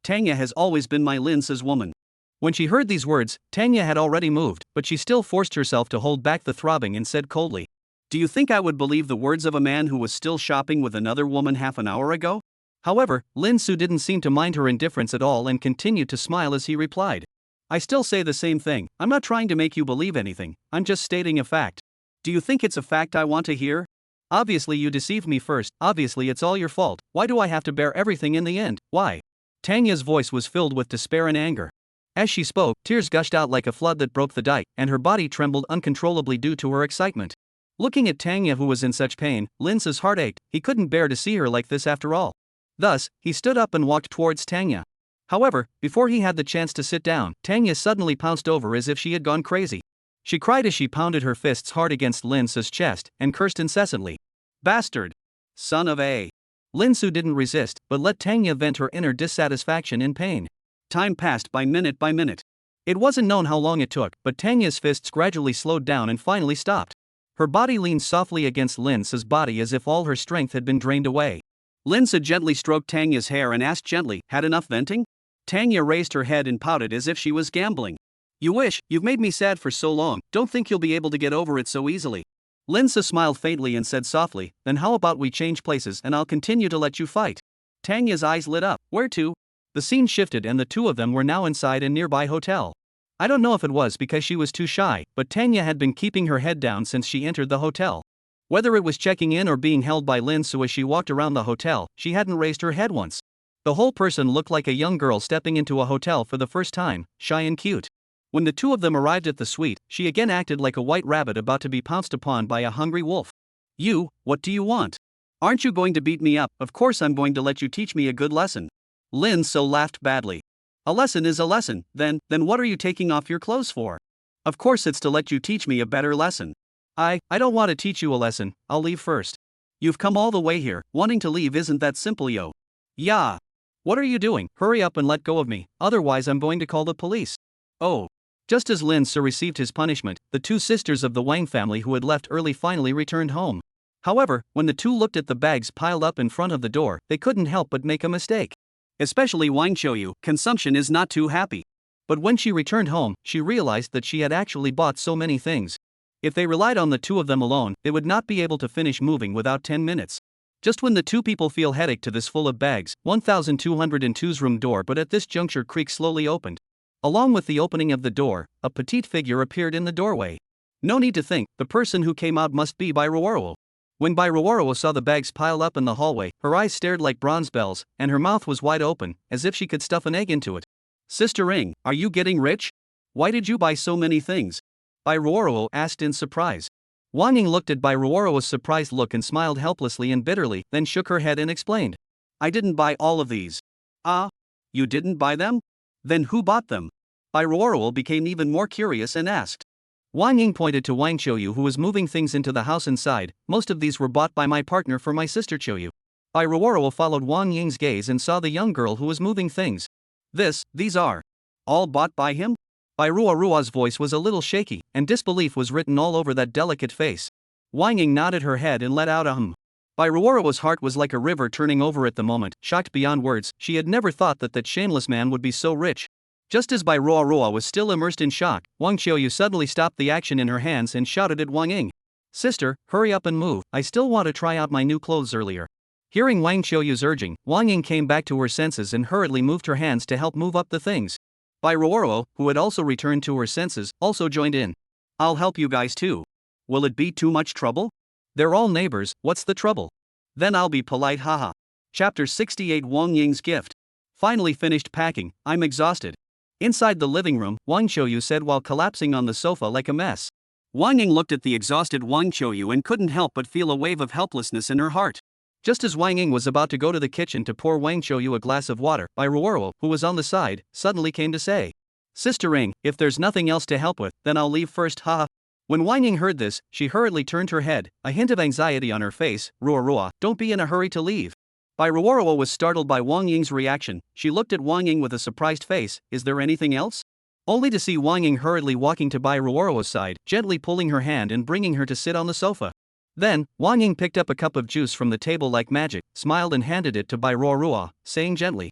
B: Tanga has always been my Lin Su's woman. When she heard these words, Tanya had already moved, but she still forced herself to hold back the throbbing and said coldly, "Do you think I would believe the words of a man who was still shopping with another woman half an hour ago?" However, Lin Su didn't seem to mind her indifference at all and continued to smile as he replied, "I still say the same thing. I'm not trying to make you believe anything, I'm just stating a fact. Do you think it's a fact I want to hear? Obviously you deceived me first, obviously it's all your fault. Why do I have to bear everything in the end? Why?" Tanya's voice was filled with despair and anger. As she spoke, tears gushed out like a flood that broke the dike, and her body trembled uncontrollably due to her excitement. Looking at Tanya, who was in such pain, Lin Su's heart ached. He couldn't bear to see her like this after all. Thus, he stood up and walked towards Tanya. However, before he had the chance to sit down, Tanya suddenly pounced over as if she had gone crazy. She cried as she pounded her fists hard against Lin Su's chest and cursed incessantly. "Bastard! Son of a..." Lin Su didn't resist, but let Tanya vent her inner dissatisfaction in pain. Time passed by minute. It wasn't known how long it took, but Tanya's fists gradually slowed down and finally stopped. Her body leaned softly against Lin Su's body as if all her strength had been drained away. Lin Su gently stroked Tanya's hair and asked gently, "Had enough venting?" Tanya raised her head and pouted as if she was gambling. "You wish, you've made me sad for so long, don't think you'll be able to get over it so easily." Lin Su smiled faintly and said softly, "Then how about we change places and I'll continue to let you fight?" Tanya's eyes lit up. "Where to?" The scene shifted and the two of them were now inside a nearby hotel. I don't know if it was because she was too shy, but Tanya had been keeping her head down since she entered the hotel. Whether it was checking in or being held by Lin Su as she walked around the hotel, she hadn't raised her head once. The whole person looked like a young girl stepping into a hotel for the first time, shy and cute. When the two of them arrived at the suite, she again acted like a white rabbit about to be pounced upon by a hungry wolf. "You, what do you want? Aren't you going to beat me up? Of course I'm going to let you teach me a good lesson." Lin Su laughed badly. "A lesson is a lesson, then what are you taking off your clothes for?" "Of course it's to let you teach me a better lesson." I don't want to teach you a lesson, I'll leave first." "You've come all the way here, wanting to leave isn't that simple, yo." "Yeah." "What are you doing? Hurry up and let go of me, otherwise I'm going to call the police." "Oh." Just as Lin Su received his punishment, the two sisters of the Wang family who had left early finally returned home. However, when the two looked at the bags piled up in front of the door, they couldn't help but make a mistake. Especially Wang Xiaoyu, consumption is not too happy. But when she returned home, she realized that she had actually bought so many things. If they relied on the two of them alone, they would not be able to finish moving without 10 minutes. Just when the two people feel headache to this full of bags, 1202's room door but at this juncture creaked slowly opened. Along with the opening of the door, a petite figure appeared in the doorway. No need to think, the person who came out must be By Roaro. When By Roaro saw the bags pile up in the hallway, her eyes stared like bronze bells, and her mouth was wide open, as if she could stuff an egg into it. "Sister Ing, are you getting rich? Why did you buy so many things?" By Roaro asked in surprise. Wong Ying looked at By Roaro's surprised look and smiled helplessly and bitterly, then shook her head and explained. "I didn't buy all of these." "Ah? You didn't buy them? Then who bought them?" By Roaro became even more curious and asked. Wong Ying pointed to Wang Xiaoyu who was moving things into the house inside. "Most of these were bought by my partner for my sister Xiaoyu." By Roaro followed Wong Ying's gaze and saw the young girl who was moving things. These are all bought by him?" By Roaro's voice was a little shaky, and disbelief was written all over that delicate face. Wang Ying nodded her head and let out a hum. By Roaro's heart was like a river turning over at the moment, shocked beyond words. She had never thought that shameless man would be so rich. Just as By Roaro was still immersed in shock, Wang Xiaoyu suddenly stopped the action in her hands and shouted at Wang Ying. "Sister, hurry up and move, I still want to try out my new clothes earlier." Hearing Wang Xiaoyu's urging, Wang Ying came back to her senses and hurriedly moved her hands to help move up the things. By Roaro, who had also returned to her senses, also joined in. "I'll help you guys too. Will it be too much trouble? They're all neighbors, what's the trouble? Then I'll be polite, haha." Chapter 68 Wang Ying's Gift. Finally finished packing, I'm exhausted. Inside the living room, Wang Xiaoyu said while collapsing on the sofa like a mess. Wang Ying looked at the exhausted Wang Xiaoyu and couldn't help but feel a wave of helplessness in her heart. Just as Wang Ying was about to go to the kitchen to pour Wang Xiaoyu a glass of water, By Roaro, who was on the side, suddenly came to say, "Sister Ing, if there's nothing else to help with, then I'll leave first, haha." When Wang Ying heard this, she hurriedly turned her head, a hint of anxiety on her face. "Roaro, don't be in a hurry to leave." By Roaro was startled by Wang Ying's reaction. She looked at Wang Ying with a surprised face. "Is there anything else?" Only to see Wang Ying hurriedly walking to By Roaro's side, gently pulling her hand and bringing her to sit on the sofa. Then, Wang Ying picked up a cup of juice from the table like magic, smiled and handed it to By Roaro, saying gently,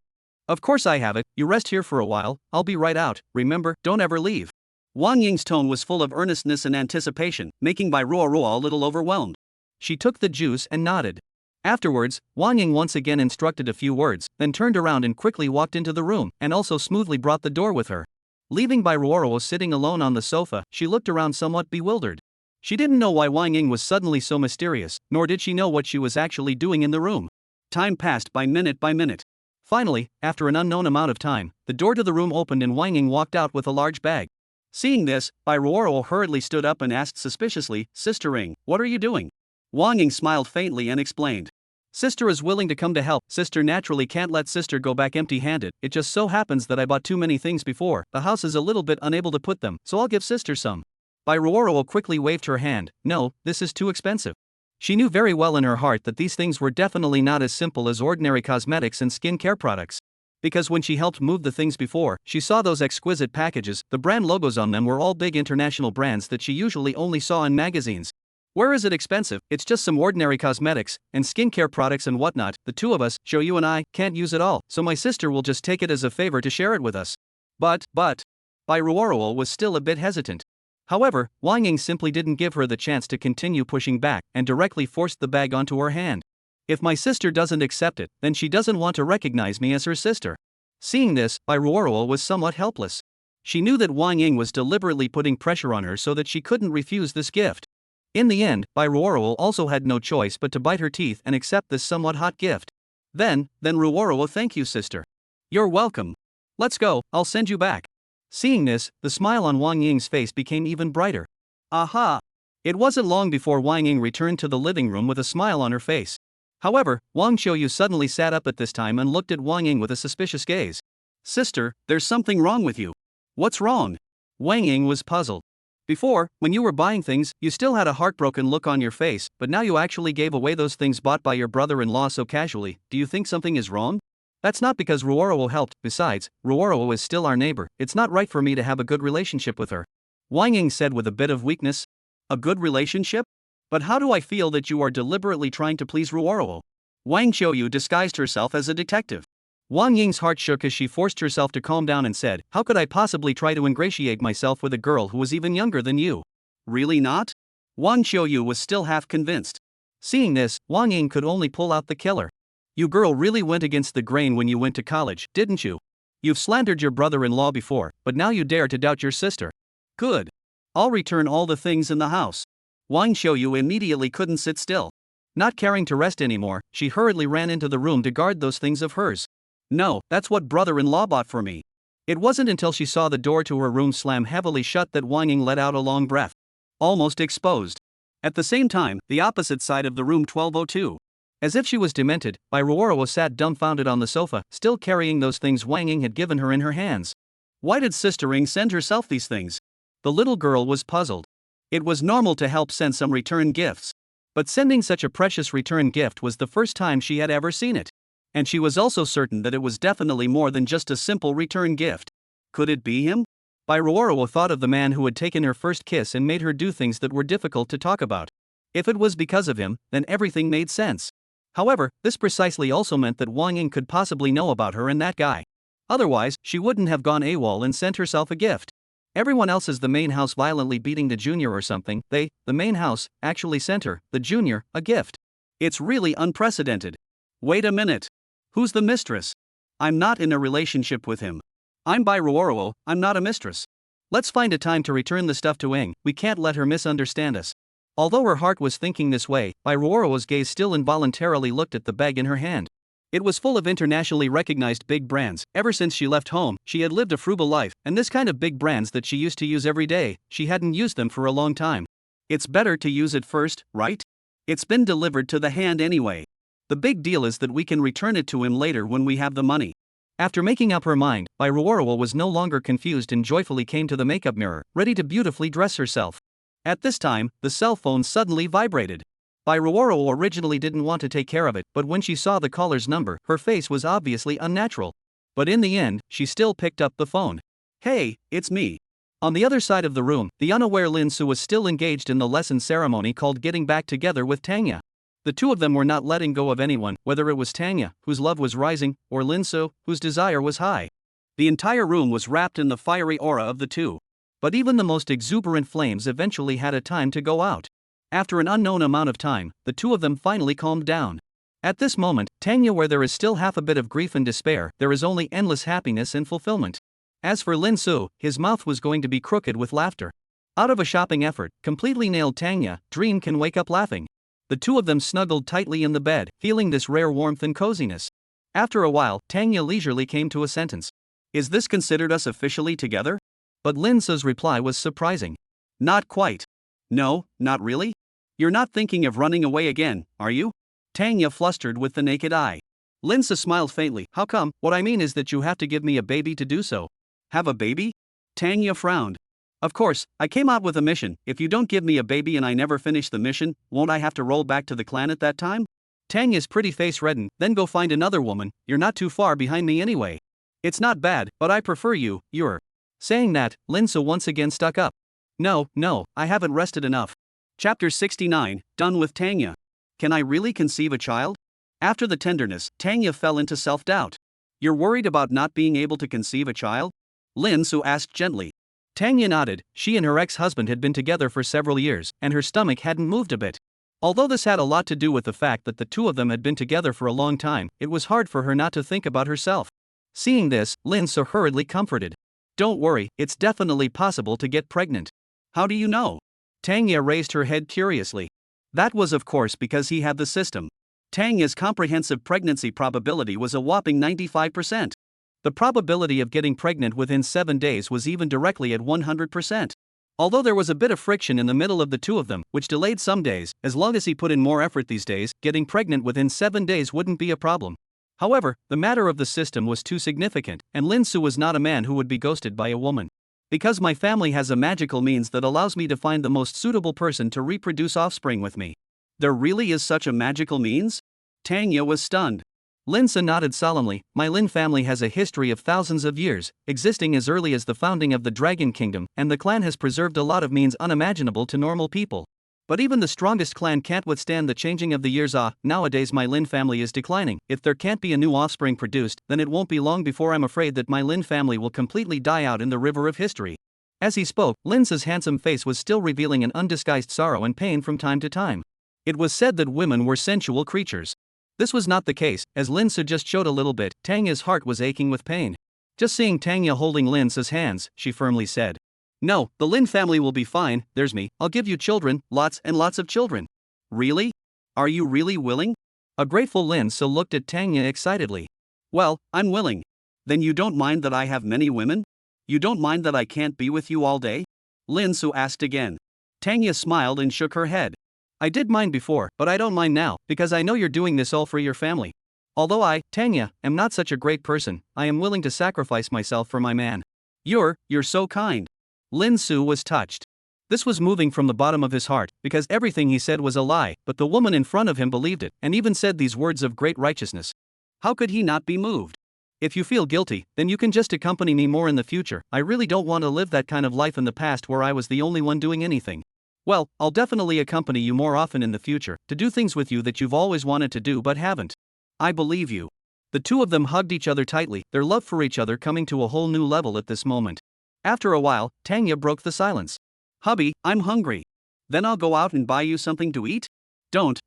B: Of course I have it, you rest here for a while, I'll be right out, remember, don't ever leave. Wong Ying's tone was full of earnestness and anticipation, making By Roaro a little overwhelmed. She took the juice and nodded. Afterwards, Wong Ying once again instructed a few words, then turned around and quickly walked into the room, and also smoothly brought the door with her. Leaving By Roaro sitting alone on the sofa, she looked around somewhat bewildered. She didn't know why Wong Ying was suddenly so mysterious, nor did she know what she was actually doing in the room. Time passed by minute by minute. Finally, after an unknown amount of time, the door to the room opened and Wong Ying walked out with a large bag. Seeing this, By Roaro hurriedly stood up and asked suspiciously, "Sister Ing, what are you doing?" Wong Ying smiled faintly and explained. "Sister is willing to come to help. Sister naturally can't let sister go back empty-handed. It just so happens that I bought too many things before. The house is a little bit unable to put them, so I'll give sister some." By Roaro quickly waved her hand. "No, this is too expensive." She knew very well in her heart that these things were definitely not as simple as ordinary cosmetics and skincare products. Because when she helped move the things before, she saw those exquisite packages, the brand logos on them were all big international brands that she usually only saw in magazines. Where is it expensive? It's just some ordinary cosmetics, and skincare products and whatnot. The two of us, Xiao and I, can't use it all, so my sister will just take it as a favor to share it with us. But, By Roaro was still a bit hesitant. However, Wong Ying simply didn't give her the chance to continue pushing back, and directly forced the bag onto her hand. "If my sister doesn't accept it, then she doesn't want to recognize me as her sister." Seeing this, By Roaro was somewhat helpless. She knew that Wong Ying was deliberately putting pressure on her so that she couldn't refuse this gift. In the end, By Roaro also had no choice but to bite her teeth and accept this somewhat hot gift. Then Roaro, "Thank you, sister. You're welcome. Let's go, I'll send you back." Seeing this, the smile on Wong Ying's face became even brighter. Aha! It wasn't long before Wong Ying returned to the living room with a smile on her face. However, Wang Xiao suddenly sat up at this time and looked at Wong Ying with a suspicious gaze. "Sister, there's something wrong with you." "What's wrong?" Wang Ying was puzzled. "Before, when you were buying things, you still had a heartbroken look on your face, but now you actually gave away those things bought by your brother-in-law so casually. Do you think something is wrong?" "That's not because Roaro helped. Besides, Roaro is still our neighbor. It's not right for me to have a good relationship with her," Wang Ying said with a bit of weakness. "A good relationship? But how do I feel that you are deliberately trying to please Roaro?" Wang Xiao disguised herself as a detective. Wang Ying's heart shook as she forced herself to calm down and said, "How could I possibly try to ingratiate myself with a girl who was even younger than you?" "Really not?" Wang Xiao was still half convinced. Seeing this, Wang Ying could only pull out the killer. "You girl really went against the grain when you went to college, didn't you? You've slandered your brother-in-law before, but now you dare to doubt your sister. Good. I'll return all the things in the house." Wang Xiao immediately couldn't sit still. Not caring to rest anymore, she hurriedly ran into the room to guard those things of hers. "No, that's what brother-in-law bought for me." It wasn't until she saw the door to her room slam heavily shut that Wang Ying let out a long breath. Almost exposed. At the same time, the opposite side of the room 1202. As if she was demented, By Roaro sat dumbfounded on the sofa, still carrying those things Wang Ying had given her in her hands. Why did Sister Ing send herself these things? The little girl was puzzled. It was normal to help send some return gifts. But sending such a precious return gift was the first time she had ever seen it. And she was also certain that it was definitely more than just a simple return gift. Could it be him? By Roaro thought of the man who had taken her first kiss and made her do things that were difficult to talk about. If it was because of him, then everything made sense. However, this precisely also meant that Wong Ying could possibly know about her and that guy. Otherwise, she wouldn't have gone AWOL and sent herself a gift. Everyone else is the main house violently beating the junior or something. They, the main house, actually sent her, the junior, a gift. It's really unprecedented. Wait a minute. Who's the mistress? I'm not in a relationship with him. I'm By Roaro, I'm not a mistress. Let's find a time to return the stuff to Ing. We can't let her misunderstand us. Although her heart was thinking this way, By Roaro's gaze still involuntarily looked at the bag in her hand. It was full of internationally recognized big brands. Ever since she left home, she had lived a frugal life, and this kind of big brands that she used to use every day, she hadn't used them for a long time. It's better to use it first, right? It's been delivered to the hand anyway. The big deal is that we can return it to him later when we have the money. After making up her mind, By Roaro was no longer confused and joyfully came to the makeup mirror, ready to beautifully dress herself. At this time, the cell phone suddenly vibrated. By Roaro originally didn't want to take care of it, but when she saw the caller's number, her face was obviously unnatural. But in the end, she still picked up the phone. "Hey, it's me." On the other side of the room, the unaware Lin Su was still engaged in the lesson ceremony called Getting Back Together with Tanga. The two of them were not letting go of anyone, whether it was Tanga, whose love was rising, or Lin Su, whose desire was high. The entire room was wrapped in the fiery aura of the two. But even the most exuberant flames eventually had a time to go out. After an unknown amount of time, the two of them finally calmed down. At this moment, Tanga, where there is still half a bit of grief and despair, there is only endless happiness and fulfillment. As for Lin Su, his mouth was going to be crooked with laughter. Out of a shopping effort, completely nailed Tanga, dream can wake up laughing. The two of them snuggled tightly in the bed, feeling this rare warmth and coziness. After a while, Tanga leisurely came to a sentence. Is this considered us officially together? But Lin Su's reply was surprising. Not quite. No, not really? You're not thinking of running away again, are you? Tanga flustered with the naked eye. Lin Su smiled faintly. How come? What I mean is that you have to give me a baby to do so. Have a baby? Tanga frowned. Of course, I came out with a mission. If you don't give me a baby and I never finish the mission, won't I have to roll back to the clan at that time? Tanya's pretty face reddened. Then go find another woman, you're not too far behind me anyway. It's not bad, but I prefer you, you're. Saying that, Lin Su once again stuck up. No, I haven't rested enough. Chapter 69, done with Tanga. Can I really conceive a child? After the tenderness, Tanga fell into self-doubt. You're worried about not being able to conceive a child? Lin Su asked gently. Tanga nodded. She and her ex-husband had been together for several years, and her stomach hadn't moved a bit. Although this had a lot to do with the fact that the two of them had been together for a long time, it was hard for her not to think about herself. Seeing this, Lin Su hurriedly comforted. Don't worry, it's definitely possible to get pregnant. How do you know? Tanga raised her head curiously. That was of course because he had the system. Tanga's comprehensive pregnancy probability was a whopping 95%. The probability of getting pregnant within 7 days was even directly at 100%. Although there was a bit of friction in the middle of the two of them, which delayed some days, as long as he put in more effort these days, getting pregnant within 7 days wouldn't be a problem. However, the matter of the system was too significant, and Lin Su was not a man who would be ghosted by a woman. Because my family has a magical means that allows me to find the most suitable person to reproduce offspring with me. There really is such a magical means? Tanga was stunned. Lin Su nodded solemnly. My Lin family has a history of thousands of years, existing as early as the founding of the Dragon Kingdom, and the clan has preserved a lot of means unimaginable to normal people. But even the strongest clan can't withstand the changing of the years. Nowadays my Lin family is declining. If there can't be a new offspring produced, then it won't be long before I'm afraid that my Lin family will completely die out in the river of history. As he spoke, Lin Su's handsome face was still revealing an undisguised sorrow and pain from time to time. It was said that women were sensual creatures. This was not the case, as Lin Su just showed a little bit. Tanga's heart was aching with pain. Just seeing Tanga holding Lin Su's hands, she firmly said. No, the Lin family will be fine, there's me, I'll give you children, lots and lots of children. Really? Are you really willing? A grateful Lin Su looked at Tanga excitedly. Well, I'm willing. Then you don't mind that I have many women? You don't mind that I can't be with you all day? Lin Su asked again. Tanga smiled and shook her head. I did mind before, but I don't mind now, because I know you're doing this all for your family. Although I, Tanga, am not such a great person, I am willing to sacrifice myself for my man. You're so kind. Lin Su was touched. This was moving from the bottom of his heart, because everything he said was a lie, but the woman in front of him believed it, and even said these words of great righteousness. How could he not be moved? If you feel guilty, then you can just accompany me more in the future. I really don't want to live that kind of life in the past where I was the only one doing anything. Well, I'll definitely accompany you more often in the future, to do things with you that you've always wanted to do but haven't. I believe you. The two of them hugged each other tightly, their love for each other coming to a whole new level at this moment. After a while, Tanga broke the silence. Hubby, I'm hungry. Then I'll go out and buy you something to eat?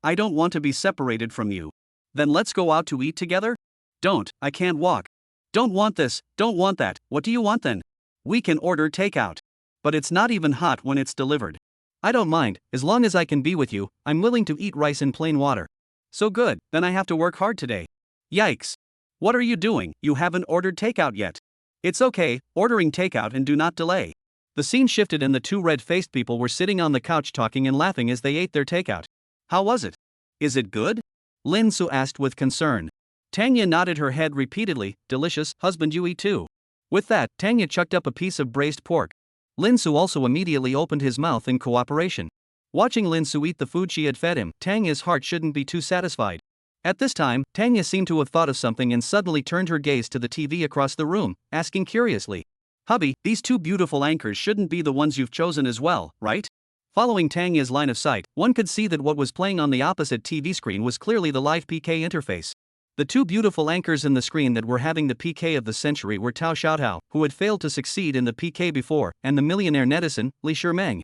B: I don't want to be separated from you. Then let's go out to eat together? I can't walk. Don't want this, don't want that, what do you want then? We can order takeout. But it's not even hot when it's delivered. I don't mind, as long as I can be with you, I'm willing to eat rice and plain water. So good, then I have to work hard today. Yikes. What are you doing? You haven't ordered takeout yet. It's okay, ordering takeout and do not delay. The scene shifted and the two red-faced people were sitting on the couch talking and laughing as they ate their takeout. How was it? Is it good? Lin Su asked with concern. Tanga nodded her head repeatedly. Delicious, husband, you eat too. With that, Tanga chucked up a piece of braised pork. Lin Su also immediately opened his mouth in cooperation. Watching Lin Su eat the food she had fed him, Tanga's heart shouldn't be too satisfied. At this time, Tanga seemed to have thought of something and suddenly turned her gaze to the TV across the room, asking curiously. Hubby, these two beautiful anchors shouldn't be the ones you've chosen as well, right? Following Tanya's line of sight, one could see that what was playing on the opposite TV screen was clearly the live PK interface. The two beautiful anchors in the screen that were having the PK of the century were Tao Xiaotao, who had failed to succeed in the PK before, and the millionaire netizen, Li Shimeng.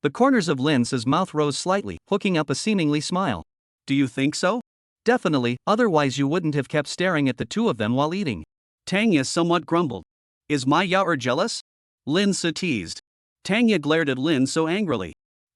B: The corners of Lin's mouth rose slightly, hooking up a seemingly smile. Do you think so? Definitely, otherwise you wouldn't have kept staring at the two of them while eating. Tanya somewhat grumbled. Is my yaoer jealous? Lin teased. Tanya glared at Lin so angrily.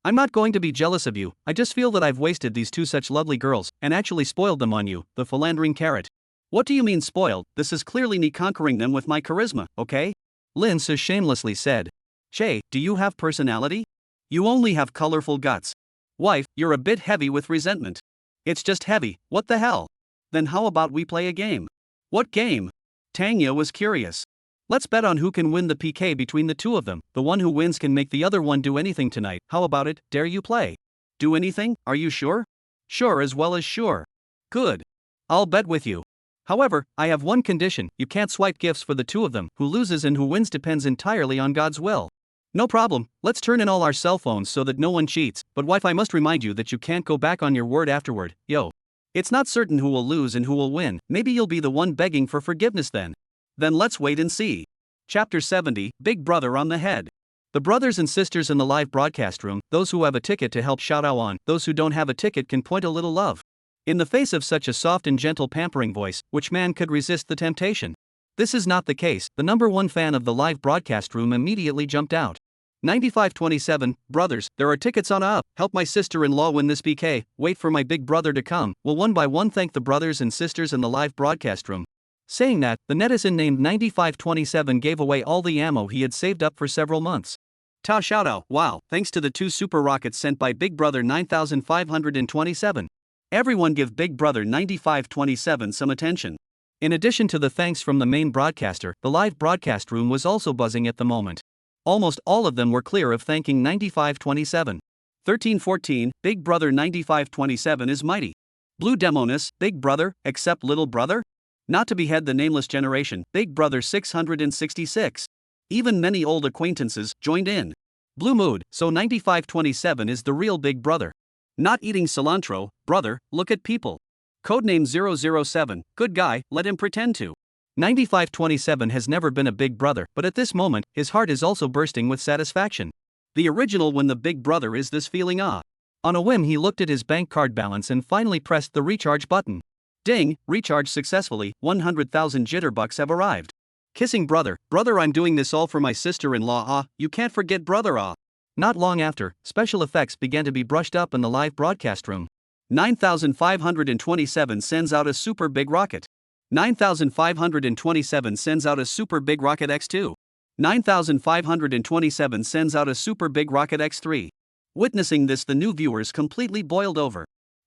B: I'm not going to be jealous of you, I just feel that I've wasted these two such lovely girls, and actually spoiled them on you, the philandering carrot. What do you mean spoiled? This is clearly me conquering them with my charisma, okay? Lin shamelessly said. Shay, do you have personality? You only have colorful guts. Wife, you're a bit heavy with resentment. It's just heavy, what the hell? Then how about we play a game? What game? Tanya was curious. Let's bet on who can win the PK between the two of them. The one who wins can make the other one do anything tonight. How about it? Dare you play? Do anything? Are you sure? Sure as well as sure. Good. I'll bet with you. However, I have one condition. You can't swipe gifts for the two of them. Who loses and who wins depends entirely on God's will. No problem. Let's turn in all our cell phones so that no one cheats. But wife, I must remind you that you can't go back on your word afterward. Yo. It's not certain who will lose and who will win. Maybe you'll be the one begging for forgiveness then. Then let's wait and see. Chapter 70, Big Brother on the Head. The brothers and sisters in the live broadcast room, those who have a ticket to help Xiaotao on, those who don't have a ticket can point a little love. In the face of such a soft and gentle pampering voice, which man could resist the temptation? This is not the case. The number one fan of the live broadcast room immediately jumped out. 9527, brothers, there are tickets on up. Help my sister-in-law win this BK. Wait for my big brother to come. Will one by one thank the brothers and sisters in the live broadcast room. Saying that, the netizen named 9527 gave away all the ammo he had saved up for several months. Tao Xiaotao, wow, thanks to the 2 super rockets sent by Big Brother 9527. Everyone give Big Brother 9527 some attention. In addition to the thanks from the main broadcaster, the live broadcast room was also buzzing at the moment. Almost all of them were clear of thanking 9527. 1314, Big Brother 9527 is mighty. Blue Demonis, Big Brother, except Little Brother? Not to behead the nameless generation, Big Brother 666. Even many old acquaintances joined in. Blue Mood, so 9527 is the real Big Brother. Not eating cilantro, brother, look at people. Codename 007, good guy, let him pretend to. 9527 has never been a Big Brother, but at this moment, his heart is also bursting with satisfaction. The original when the Big Brother is this feeling On a whim he looked at his bank card balance and finally pressed the recharge button. Ding, recharge successfully, 100,000 jitterbucks have arrived. Kissing brother, I'm doing this all for my sister-in-law you can't forget brother Not long after, special effects began to be brushed up in the live broadcast room. 9527 sends out a super big rocket. 9527 sends out a super big rocket X2. 9527 sends out a super big rocket X3. Witnessing this, the new viewers completely boiled over.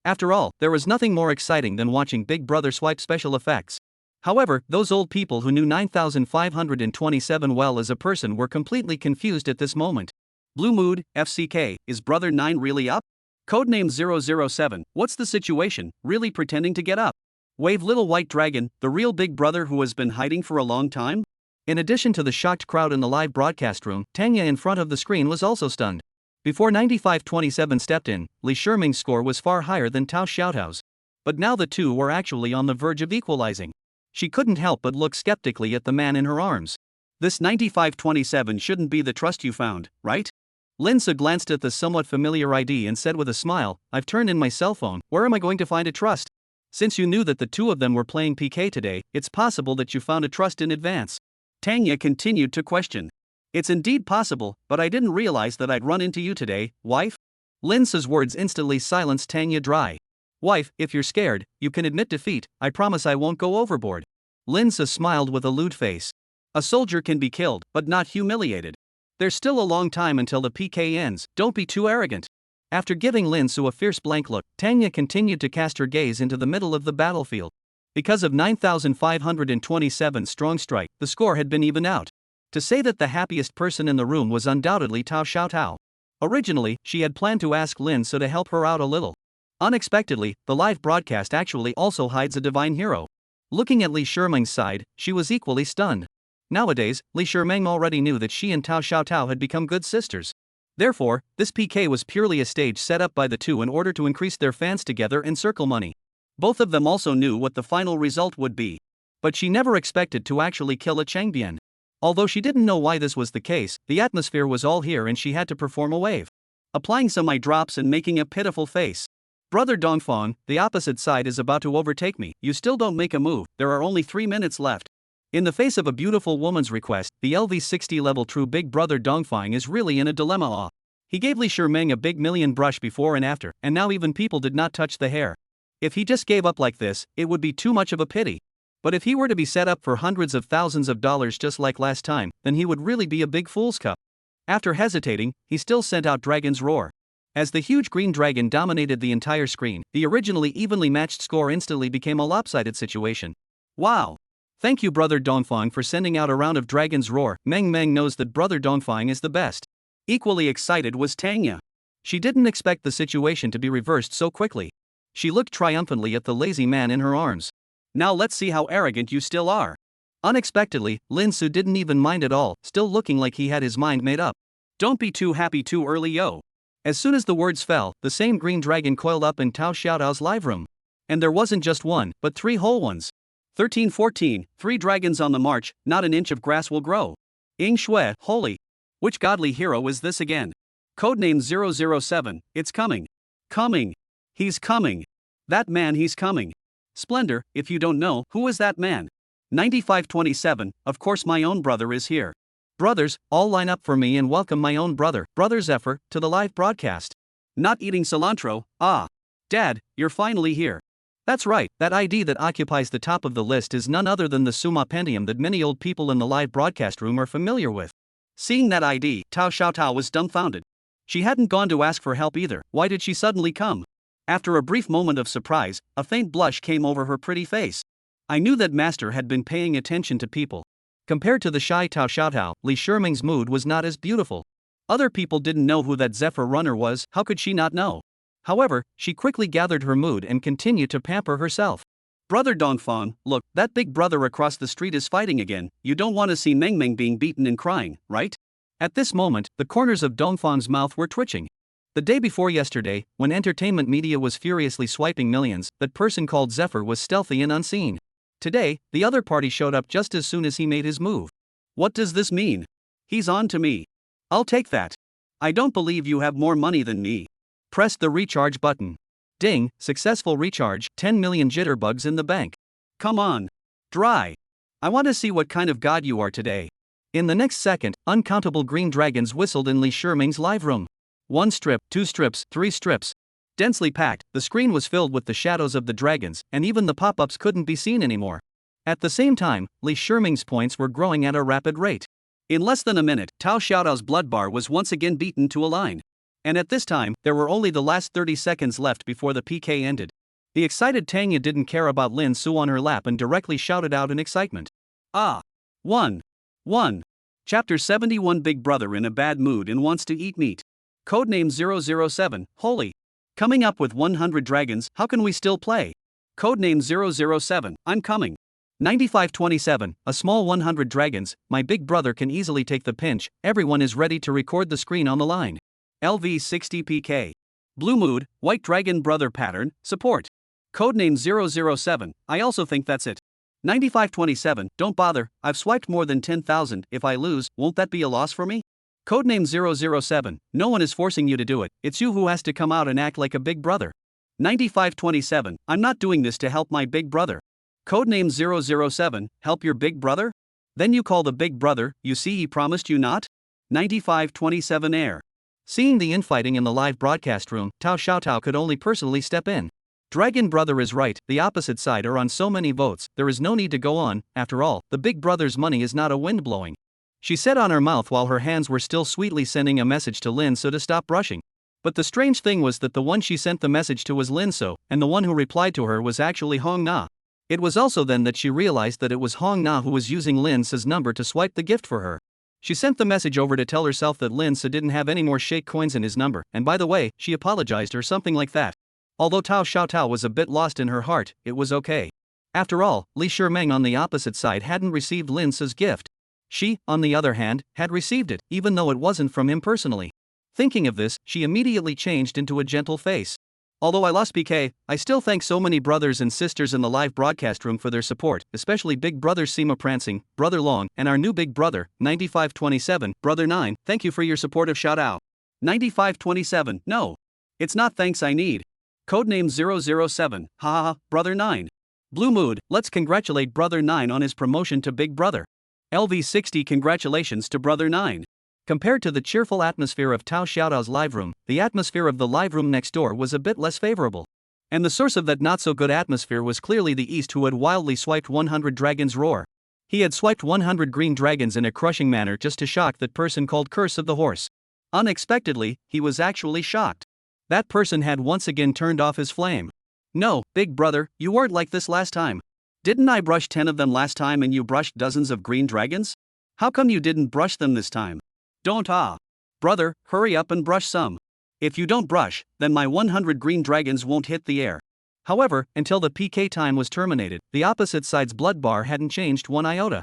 B: After all, there was nothing more exciting than watching Big Brother swipe special effects. However, those old people who knew 9527 well as a person were completely confused at this moment. Blue Mood, FCK, is Brother 9 really up? Codename 007, what's the situation, really pretending to get up? Wave Little White Dragon, the real Big Brother who has been hiding for a long time? In addition to the shocked crowd in the live broadcast room, Tanga in front of the screen was also stunned. Before 9527 stepped in, Li Shimeng's score was far higher than Tao Xiaotao's. But now the two were actually on the verge of equalizing. She couldn't help but look skeptically at the man in her arms. This 9527 shouldn't be the trust you found, right? Linsa glanced at the somewhat familiar ID and said with a smile, I've turned in my cell phone, where am I going to find a trust? Since you knew that the two of them were playing PK today, it's possible that you found a trust in advance. Tanya continued to question. It's indeed possible, but I didn't realize that I'd run into you today, wife. Linsa's words instantly silenced Tanya dry. Wife, if you're scared, you can admit defeat, I promise I won't go overboard. Linsa smiled with a lewd face. A soldier can be killed, but not humiliated. There's still a long time until the PK ends, don't be too arrogant. After giving Linsu a fierce blank look, Tanya continued to cast her gaze into the middle of the battlefield. Because of 9527's strong strike, the score had been evened out. To say that the happiest person in the room was undoubtedly Tao Xiaotao. Originally, she had planned to ask Linsu to help her out a little. Unexpectedly, the live broadcast actually also hides a divine hero. Looking at Li Shimeng's side, she was equally stunned. Nowadays, Li Shimeng already knew that she and Tao Xiaotao had become good sisters. Therefore, this PK was purely a stage set up by the two in order to increase their fans together and circle money. Both of them also knew what the final result would be. But she never expected to actually kill a Changbian. Although she didn't know why this was the case, the atmosphere was all here and she had to perform a wave. Applying some eye drops and making a pitiful face. Brother Dongfang, the opposite side is about to overtake me, you still don't make a move, there are only 3 minutes left. In the face of a beautiful woman's request, the LV60 level true big brother Dongfang is really in a dilemma. He gave Li Shimeng a big million brush before and after, and now even people did not touch the hair. If he just gave up like this, it would be too much of a pity. But if he were to be set up for hundreds of thousands of dollars just like last time, then he would really be a big fool's cup. After hesitating, he still sent out Dragon's Roar. As the huge green dragon dominated the entire screen, the originally evenly matched score instantly became a lopsided situation. Wow! Thank you brother Dongfang for sending out a round of Dragon's Roar. Meng knows that brother Dongfang is the best. Equally excited was Tanga. She didn't expect the situation to be reversed so quickly. She looked triumphantly at the lazy man in her arms. Now let's see how arrogant you still are. Unexpectedly, Lin Su didn't even mind at all, still looking like he had his mind made up. Don't be too happy too early yo. As soon as the words fell, the same green dragon coiled up in Tao Xiaotao's live room. And there wasn't just one, but 3 whole ones. 13-14, 3 dragons on the march, not an inch of grass will grow. Ying Shui, holy. Which godly hero is this again? Codename 007, it's coming. Coming. He's coming. That man he's coming. Splendor, if you don't know, who is that man? 9527, of course my own brother is here. Brothers, all line up for me and welcome my own brother, Brother Zephyr, to the live broadcast. Not eating cilantro, Dad, you're finally here. That's right, that ID that occupies the top of the list is none other than the Suma Pentium that many old people in the live broadcast room are familiar with. Seeing that ID, Tao Xiaotao was dumbfounded. She hadn't gone to ask for help either, why did she suddenly come? After a brief moment of surprise, a faint blush came over her pretty face. I knew that Master had been paying attention to people. Compared to the shy Tao Xiaotao, Li Shimeng's mood was not as beautiful. Other people didn't know who that Zephyr runner was, how could she not know? However, she quickly gathered her mood and continued to pamper herself. Brother Dongfang, look, that big brother across the street is fighting again, you don't want to see Meng being beaten and crying, right? At this moment, the corners of Dongfang's mouth were twitching. The day before yesterday, when entertainment media was furiously swiping millions, that person called Zephyr was stealthy and unseen. Today, the other party showed up just as soon as he made his move. What does this mean? He's on to me. I'll take that. I don't believe you have more money than me. Press the recharge button. Ding, successful recharge, 10 million jitterbugs in the bank. Come on. Dry. I want to see what kind of god you are today. In the next second, uncountable green dragons whistled in Li Shimeng's live room. 1 strip, 2 strips, 3 strips. Densely packed, the screen was filled with the shadows of the dragons, and even the pop-ups couldn't be seen anymore. At the same time, Li Shimeng's points were growing at a rapid rate. In less than a minute, Tao Xiaotao's blood bar was once again beaten to a line. And at this time, there were only the last 30 seconds left before the PK ended. The excited Tanga didn't care about Lin Su on her lap and directly shouted out in excitement. 1. Chapter 71 Big Brother in a bad mood and wants to eat meat. Codename 007, holy. Coming up with 100 dragons, how can we still play? Codename 007, I'm coming. 9527, a small 100 dragons, my big brother can easily take the pinch, everyone is ready to record the screen on the line. LV60 PK. Blue mood, white dragon brother pattern, support. Codename 007, I also think that's it. 9527, don't bother, I've swiped more than 10,000, if I lose, won't that be a loss for me? Codename 007, no one is forcing you to do it, it's you who has to come out and act like a big brother. 9527, I'm not doing this to help my big brother. Codename 007, help your big brother? Then you call the big brother, you see he promised you not? 9527 air. Seeing the infighting in the live broadcast room, Tao Xiaotao could only personally step in. Dragon brother is right, the opposite side are on so many votes, there is no need to go on, after all, the big brother's money is not a wind blowing. She said on her mouth while her hands were still sweetly sending a message to Lin So to stop brushing. But the strange thing was that the one she sent the message to was Lin So, and the one who replied to her was actually Hong Na. It was also then that she realized that it was Hong Na who was using Lin So's number to swipe the gift for her. She sent the message over to tell herself that Lin So didn't have any more shake coins in his number, and by the way, she apologized or something like that. Although Tao Xiaotao was a bit lost in her heart, it was okay. After all, Li Shimeng on the opposite side hadn't received Lin So's gift. She, on the other hand, had received it, even though it wasn't from him personally. Thinking of this, she immediately changed into a gentle face. Although I lost PK, I still thank so many brothers and sisters in the live broadcast room for their support, especially Big Brother Sima Prancing, Brother Long, and our new Big Brother, 9527, Brother 9, thank you for your support of Xiaotao. 9527, no. It's not thanks I need. Codename 007, haha, Brother 9. Blue Mood, let's congratulate Brother 9 on his promotion to Big Brother. LV60 congratulations to Brother 9. Compared to the cheerful atmosphere of Tao Xiaotao's live room, the atmosphere of the live room next door was a bit less favorable. And the source of that not-so-good atmosphere was clearly the East, who had wildly swiped 100 dragons roar. He had swiped 100 green dragons in a crushing manner just to shock that person called Curse of the Horse. Unexpectedly, he was actually shocked. That person had once again turned off his flame. No, Big Brother, you weren't like this last time. Didn't I brush 10 of them last time and you brushed dozens of green dragons? How come you didn't brush them this time? Don't Brother, hurry up and brush some. If you don't brush, then my 100 green dragons won't hit the air. However, until the PK time was terminated, the opposite side's blood bar hadn't changed one iota.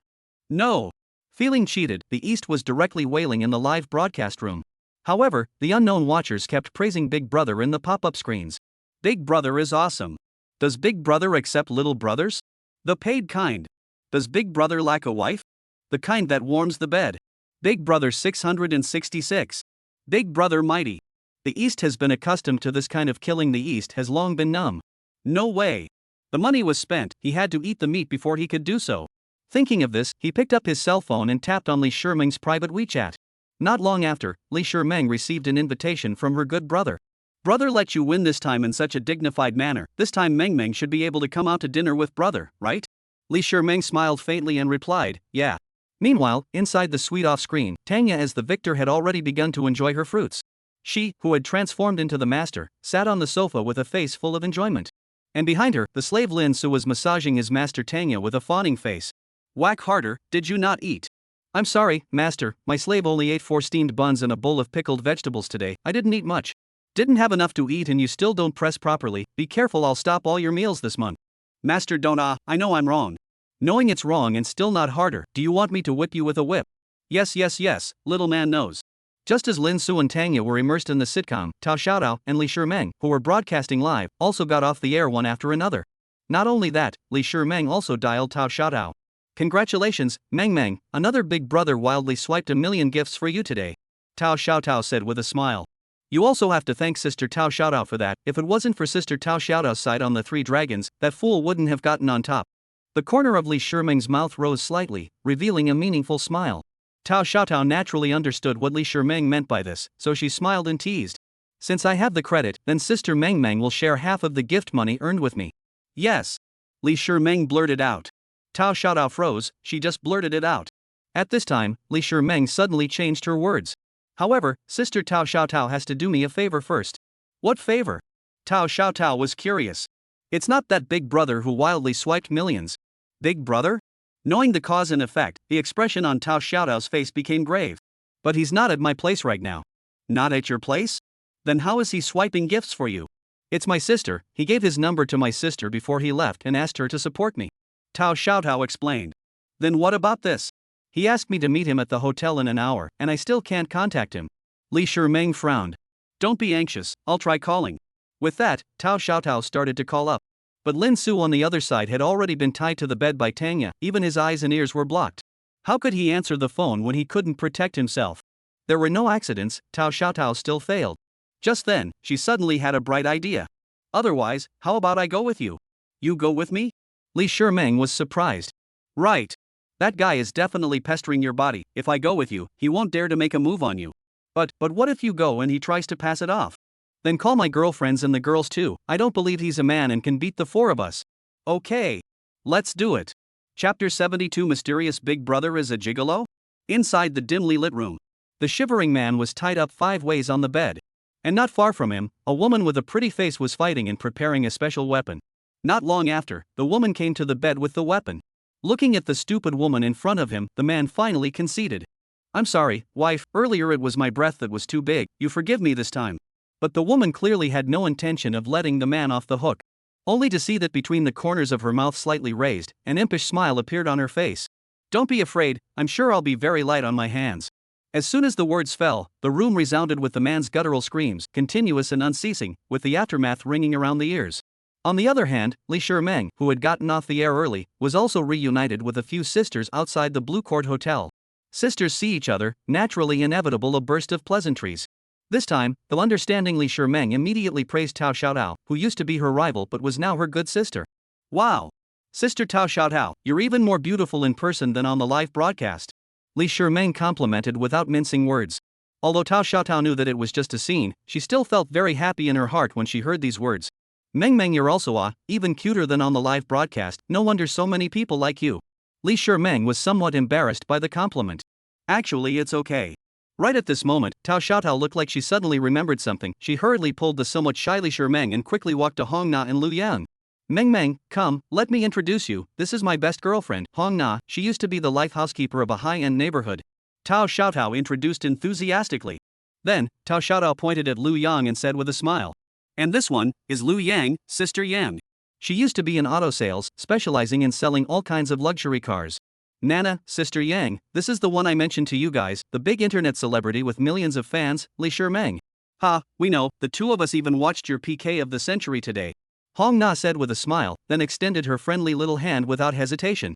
B: No. Feeling cheated, the East was directly wailing in the live broadcast room. However, the unknown watchers kept praising Big Brother in the pop-up screens. Big Brother is awesome. Does Big Brother accept little brothers? The paid kind. Does Big Brother lack a wife? The kind that warms the bed. Big Brother 666. Big Brother mighty. The East has been accustomed to this kind of killing. The East has long been numb. No way. The money was spent, he had to eat the meat before he could do so. Thinking of this, he picked up his cell phone and tapped on Li Shimeng's private WeChat. Not long after, Li Shimeng received an invitation from her good brother. Brother let you win this time in such a dignified manner. This time Meng Meng should be able to come out to dinner with brother, right? Li Shimeng smiled faintly and replied, yeah. Meanwhile, inside the suite off-screen, Tanga as the victor had already begun to enjoy her fruits. She, who had transformed into the master, sat on the sofa with a face full of enjoyment. And behind her, the slave Lin Su was massaging his master Tanga with a fawning face. Whack harder, did you not eat? I'm sorry, master, my slave only ate 4 steamed buns and a bowl of pickled vegetables today. I didn't eat much. Didn't have enough to eat and you still don't press properly. Be careful, I'll stop all your meals this month. Master don't I know I'm wrong. Knowing it's wrong and still not harder, do you want me to whip you with a whip? Yes, little man knows. Just as Lin Su and Tanga were immersed in the sitcom, Tao Xiaotao and Li Shimeng, who were broadcasting live, also got off the air one after another. Not only that, Li Shimeng also dialed Tao Xiaotao. Congratulations, Meng Meng, another Big Brother wildly swiped 1 million gifts for you today. Tao Xiaotao said with a smile. You also have to thank Sister Tao Xiaotao for that. If it wasn't for Sister Tao Xiaotao's side on the 3 dragons, that fool wouldn't have gotten on top. The corner of Li Shimeng's mouth rose slightly, revealing a meaningful smile. Tao Xiaotao naturally understood what Li Shimeng meant by this, so she smiled and teased. Since I have the credit, then Sister Meng Meng will share half of the gift money earned with me. Yes. Li Shimeng blurted out. Tao Xiaotao froze, she just blurted it out. At this time, Li Shimeng suddenly changed her words. However, Sister Tao Xiaotao has to do me a favor first. What favor? Tao Xiaotao was curious. It's not that Big Brother who wildly swiped millions. Big Brother? Knowing the cause and effect, the expression on Tao Xiaotao's face became grave. But he's not at my place right now. Not at your place? Then how is he swiping gifts for you? It's my sister, he gave his number to my sister before he left and asked her to support me. Tao Xiaotao explained. Then what about this? He asked me to meet him at the hotel in an hour, and I still can't contact him. Li Shimeng frowned. Don't be anxious, I'll try calling. With that, Tao Xiaotao started to call up. But Lin Su on the other side had already been tied to the bed by Tanga, even his eyes and ears were blocked. How could he answer the phone when he couldn't protect himself? There were no accidents, Tao Xiaotao still failed. Just then, she suddenly had a bright idea. Otherwise, how about I go with you? You go with me? Li Shimeng was surprised. Right. That guy is definitely pestering your body. If I go with you, he won't dare to make a move on you. But what if you go and he tries to pass it off? Then call my girlfriends and the girls too. I don't believe he's a man and can beat the 4 of us. Okay. Let's do it. Chapter 72 Mysterious Big Brother is a gigolo? Inside the dimly lit room, the shivering man was tied up 5 ways on the bed. And not far from him, a woman with a pretty face was fighting and preparing a special weapon. Not long after, the woman came to the bed with the weapon. Looking at the stupid woman in front of him, the man finally conceded. I'm sorry, wife, earlier it was my breath that was too big, you forgive me this time. But the woman clearly had no intention of letting the man off the hook. Only to see that between the corners of her mouth slightly raised, an impish smile appeared on her face. Don't be afraid, I'm sure I'll be very light on my hands. As soon as the words fell, the room resounded with the man's guttural screams, continuous and unceasing, with the aftermath ringing around the ears. On the other hand, Li Shimeng, who had gotten off the air early, was also reunited with a few sisters outside the Blue Court Hotel. Sisters see each other, naturally inevitable a burst of pleasantries. This time, the understanding Li Shimeng immediately praised Tao Xiaotao, who used to be her rival but was now her good sister. Wow! Sister Tao Xiaotao, you're even more beautiful in person than on the live broadcast. Li Shimeng complimented without mincing words. Although Tao Xiaotao knew that it was just a scene, she still felt very happy in her heart when she heard these words. Meng, you're also even cuter than on the live broadcast, no wonder so many people like you. Li Shimeng was somewhat embarrassed by the compliment. Actually, it's okay. Right at this moment, Tao Xiaotao looked like she suddenly remembered something. She hurriedly pulled the somewhat shy Li Shimeng and quickly walked to Hong Na and Lu Yang. Meng, come, let me introduce you, this is my best girlfriend, Hong Na, she used to be the life housekeeper of a high-end neighborhood. Tao Xiaotao introduced enthusiastically. Then, Tao Xiaotao pointed at Lu Yang and said with a smile. And this one is Lu Yang, Sister Yang. She used to be in auto sales, specializing in selling all kinds of luxury cars. Nana, Sister Yang, this is the one I mentioned to you guys, the big internet celebrity with millions of fans, Li Shimeng. Ha, we know, the two of us even watched your PK of the century today. Hong Na said with a smile, then extended her friendly little hand without hesitation.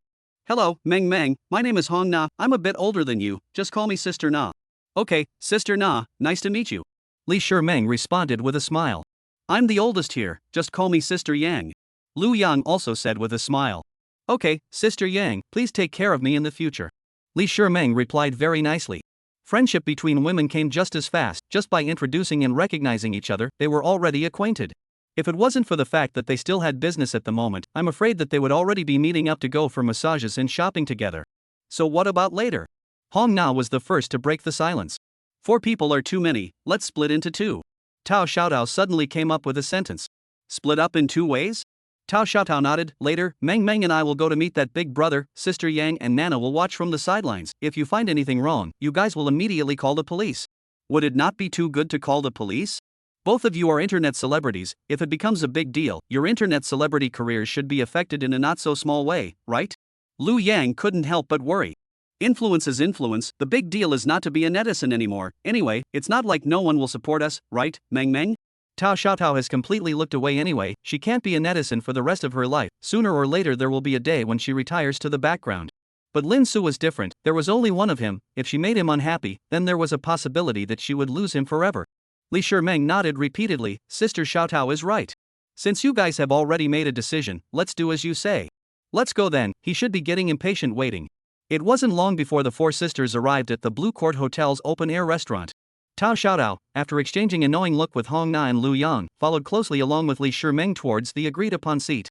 B: Hello, Meng, my name is Hong Na, I'm a bit older than you, just call me Sister Na. Okay, Sister Na, nice to meet you. Li Shimeng responded with a smile. I'm the oldest here, just call me Sister Yang. Lu Yang also said with a smile. Okay, Sister Yang, please take care of me in the future. Li Shimeng replied very nicely. Friendship between women came just as fast, just by introducing and recognizing each other, they were already acquainted. If it wasn't for the fact that they still had business at the moment, I'm afraid that they would already be meeting up to go for massages and shopping together. So what about later? Hong Na was the first to break the silence. 4 people are too many, let's split into 2. Tao Xiaotao suddenly came up with a sentence. Split up in 2 ways? Tao Xiaotao nodded. Later, Meng and I will go to meet that big brother, Sister Yang and Nana will watch from the sidelines. If you find anything wrong, you guys will immediately call the police. Would it not be too good to call the police? Both of you are internet celebrities, if it becomes a big deal, your internet celebrity careers should be affected in a not so small way, right? Lu Yang couldn't help but worry. Influence is influence, the big deal is not to be a netizen anymore. Anyway, it's not like no one will support us, right, Meng? Tao Xiaotao has completely looked away anyway, she can't be a netizen for the rest of her life, sooner or later there will be a day when she retires to the background. But Lin Su was different, there was only one of him, if she made him unhappy, then there was a possibility that she would lose him forever. Li Shimeng nodded repeatedly, Sister Xiaotao is right. Since you guys have already made a decision, let's do as you say. Let's go then, he should be getting impatient waiting. It wasn't long before the 4 sisters arrived at the Blue Court Hotel's open-air restaurant. Tao Xiaotao, after exchanging a knowing look with Hong Na and Lu Yang, followed closely along with Li Shimeng towards the agreed-upon seat.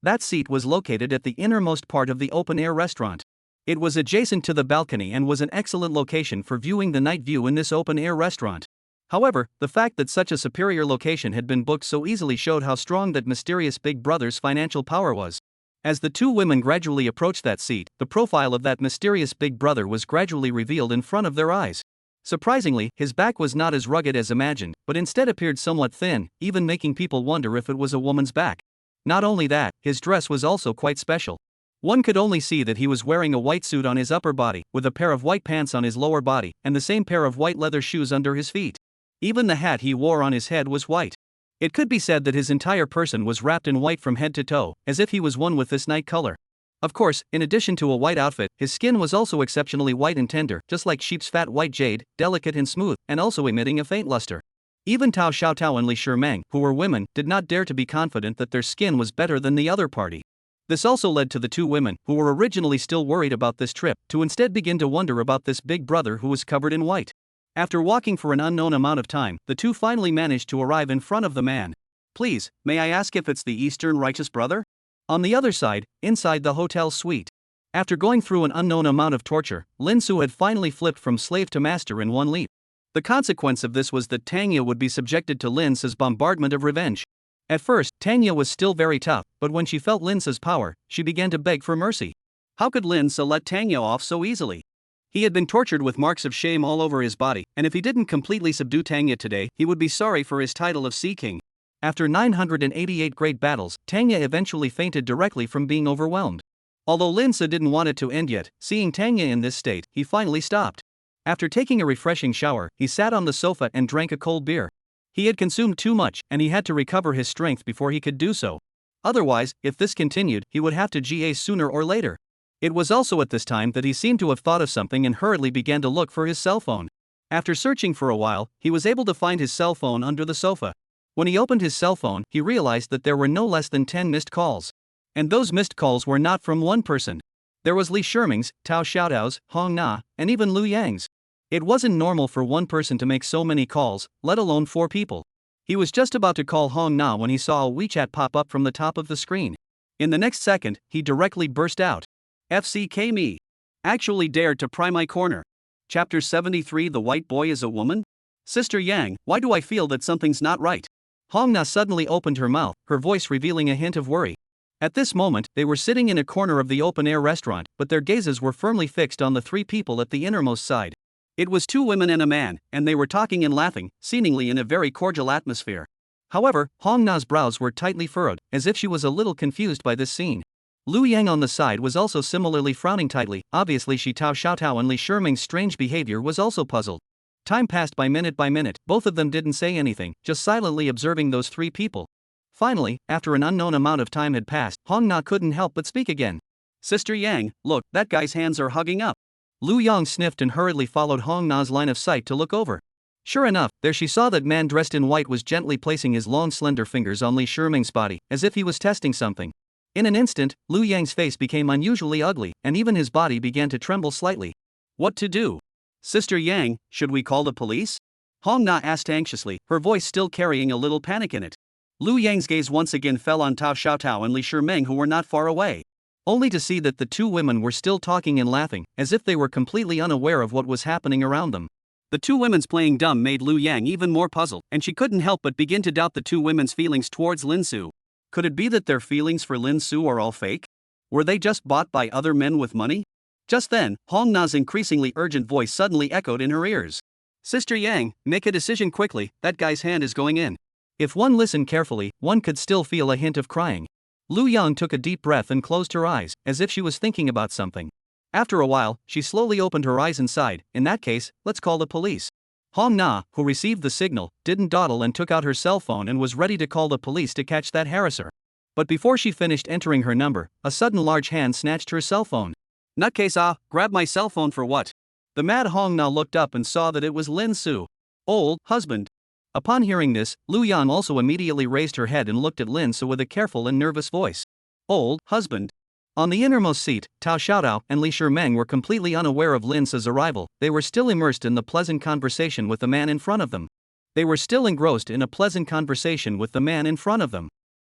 B: That seat was located at the innermost part of the open-air restaurant. It was adjacent to the balcony and was an excellent location for viewing the night view in this open-air restaurant. However, the fact that such a superior location had been booked so easily showed how strong that mysterious big brother's financial power was. As the 2 women gradually approached that seat, the profile of that mysterious big brother was gradually revealed in front of their eyes. Surprisingly, his back was not as rugged as imagined, but instead appeared somewhat thin, even making people wonder if it was a woman's back. Not only that, his dress was also quite special. One could only see that he was wearing a white suit on his upper body, with a pair of white pants on his lower body, and the same pair of white leather shoes under his feet. Even the hat he wore on his head was white. It could be said that his entire person was wrapped in white from head to toe, as if he was one with this night color. Of course, in addition to a white outfit, his skin was also exceptionally white and tender, just like sheep's fat white jade, delicate and smooth, and also emitting a faint luster. Even Tao Xiaotao and Li Shimeng, who were women, did not dare to be confident that their skin was better than the other party. This also led to the 2 women, who were originally still worried about this trip, to instead begin to wonder about this big brother who was covered in white. After walking for an unknown amount of time, the 2 finally managed to arrive in front of the man. Please, may I ask if it's the Eastern Righteous Brother? On the other side, inside the hotel suite. After going through an unknown amount of torture, Lin Su had finally flipped from slave to master in one leap. The consequence of this was that Tanga would be subjected to Lin Su's bombardment of revenge. At first, Tanga was still very tough, but when she felt Lin Su's power, she began to beg for mercy. How could Lin Su let Tanga off so easily? He had been tortured with marks of shame all over his body, and if he didn't completely subdue Tanga today, he would be sorry for his title of Sea King. After 988 great battles, Tanga eventually fainted directly from being overwhelmed. Although Lin Su didn't want it to end yet, seeing Tanga in this state, he finally stopped. After taking a refreshing shower, he sat on the sofa and drank a cold beer. He had consumed too much, and he had to recover his strength before he could do so. Otherwise, if this continued, he would have to GA sooner or later. It was also at this time that he seemed to have thought of something and hurriedly began to look for his cell phone. After searching for a while, he was able to find his cell phone under the sofa. When he opened his cell phone, he realized that there were no less than 10 missed calls. And those missed calls were not from one person. There was Li Shiming's, Tao Xiaotao's, Hong Na, and even Liu Yang's. It wasn't normal for one person to make so many calls, let alone 4 people. He was just about to call Hong Na when he saw a WeChat pop up from the top of the screen. In the next second, he directly burst out. FCK me. Actually dared to pry my corner. Chapter 73 The White Boy is a Woman? Sister Yang, why do I feel that something's not right? Hong Na suddenly opened her mouth, her voice revealing a hint of worry. At this moment, they were sitting in a corner of the open-air restaurant, but their gazes were firmly fixed on the 3 people at the innermost side. It was 2 women and a man, and they were talking and laughing, seemingly in a very cordial atmosphere. However, Hong Na's brows were tightly furrowed, as if she was a little confused by this scene. Liu Yang on the side was also similarly frowning tightly, obviously Tao Xiaotao and Li Shiming's strange behavior was also puzzled. Time passed by minute, both of them didn't say anything, just silently observing those 3 people. Finally, after an unknown amount of time had passed, Hong Na couldn't help but speak again. Sister Yang, look, that guy's hands are hugging up. Liu Yang sniffed and hurriedly followed Hong Na's line of sight to look over. Sure enough, there she saw that man dressed in white was gently placing his long slender fingers on Li Shiming's body, as if he was testing something. In an instant, Liu Yang's face became unusually ugly, and even his body began to tremble slightly. What to do? Sister Yang, should we call the police? Hong Na asked anxiously, her voice still carrying a little panic in it. Liu Yang's gaze once again fell on Tao Xiaotao and Li Shiming, who were not far away. Only to see that the 2 women were still talking and laughing, as if they were completely unaware of what was happening around them. The 2 women's playing dumb made Liu Yang even more puzzled, and she couldn't help but begin to doubt the 2 women's feelings towards Lin Su. Could it be that their feelings for Lin Su are all fake? Were they just bought by other men with money? Just then, Hong Na's increasingly urgent voice suddenly echoed in her ears. Sister Yang, make a decision quickly, that guy's hand is going in. If one listened carefully, one could still feel a hint of crying. Liu Yang took a deep breath and closed her eyes, as if she was thinking about something. After a while, she slowly opened her eyes and sighed. In that case, let's call the police. Hong Na, who received the signal, didn't dawdle and took out her cell phone and was ready to call the police to catch that harasser. But before she finished entering her number, a sudden large hand snatched her cell phone. Nutcase grab my cell phone for what? The mad Hong Na looked up and saw that it was Lin Su. Old husband. Upon hearing this, Liu Yan also immediately raised her head and looked at Lin Su with a careful and nervous voice. Old husband. On the innermost seat, Tao Xiaotao and Li Shiming were completely unaware of Lin Su's arrival. They were still immersed in the pleasant conversation with the man in front of them.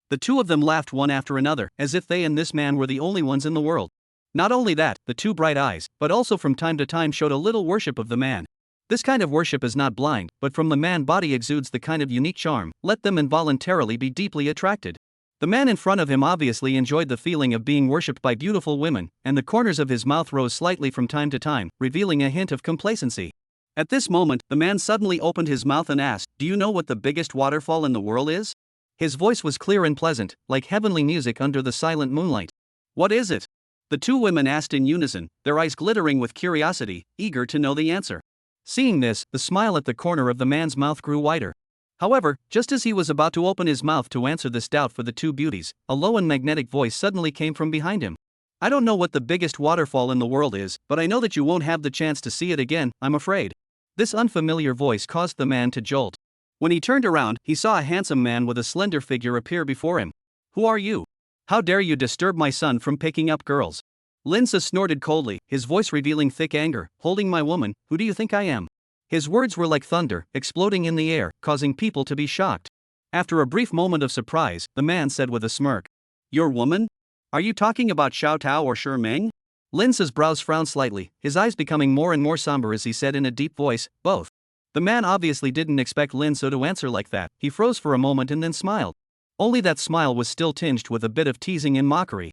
B: The 2 of them laughed one after another, as if they and this man were the only ones in the world. Not only that, the 2 bright eyes, but also from time to time showed a little worship of the man. This kind of worship is not blind, but from the man body exudes the kind of unique charm, let them involuntarily be deeply attracted. The man in front of him obviously enjoyed the feeling of being worshipped by beautiful women, and the corners of his mouth rose slightly from time to time, revealing a hint of complacency. At this moment, the man suddenly opened his mouth and asked, "Do you know what the biggest waterfall in the world is?" His voice was clear and pleasant, like heavenly music under the silent moonlight. "What is it?" The 2 women asked in unison, their eyes glittering with curiosity, eager to know the answer. Seeing this, the smile at the corner of the man's mouth grew wider. However, just as he was about to open his mouth to answer this doubt for the 2 beauties, a low and magnetic voice suddenly came from behind him. "I don't know what the biggest waterfall in the world is, but I know that you won't have the chance to see it again, I'm afraid." This unfamiliar voice caused the man to jolt. When he turned around, he saw a handsome man with a slender figure appear before him. "Who are you? How dare you disturb my son from picking up girls?" Lin Su snorted coldly, his voice revealing thick anger. "Holding my woman, who do you think I am?" His words were like thunder, exploding in the air, causing people to be shocked. After a brief moment of surprise, the man said with a smirk, "Your woman? Are you talking about Xiaotao or Shiming?" Lin Su's brows frowned slightly, his eyes becoming more and more somber as he said in a deep voice, "Both." The man obviously didn't expect Lin Su to answer like that. He froze for a moment and then smiled. Only that smile was still tinged with a bit of teasing and mockery.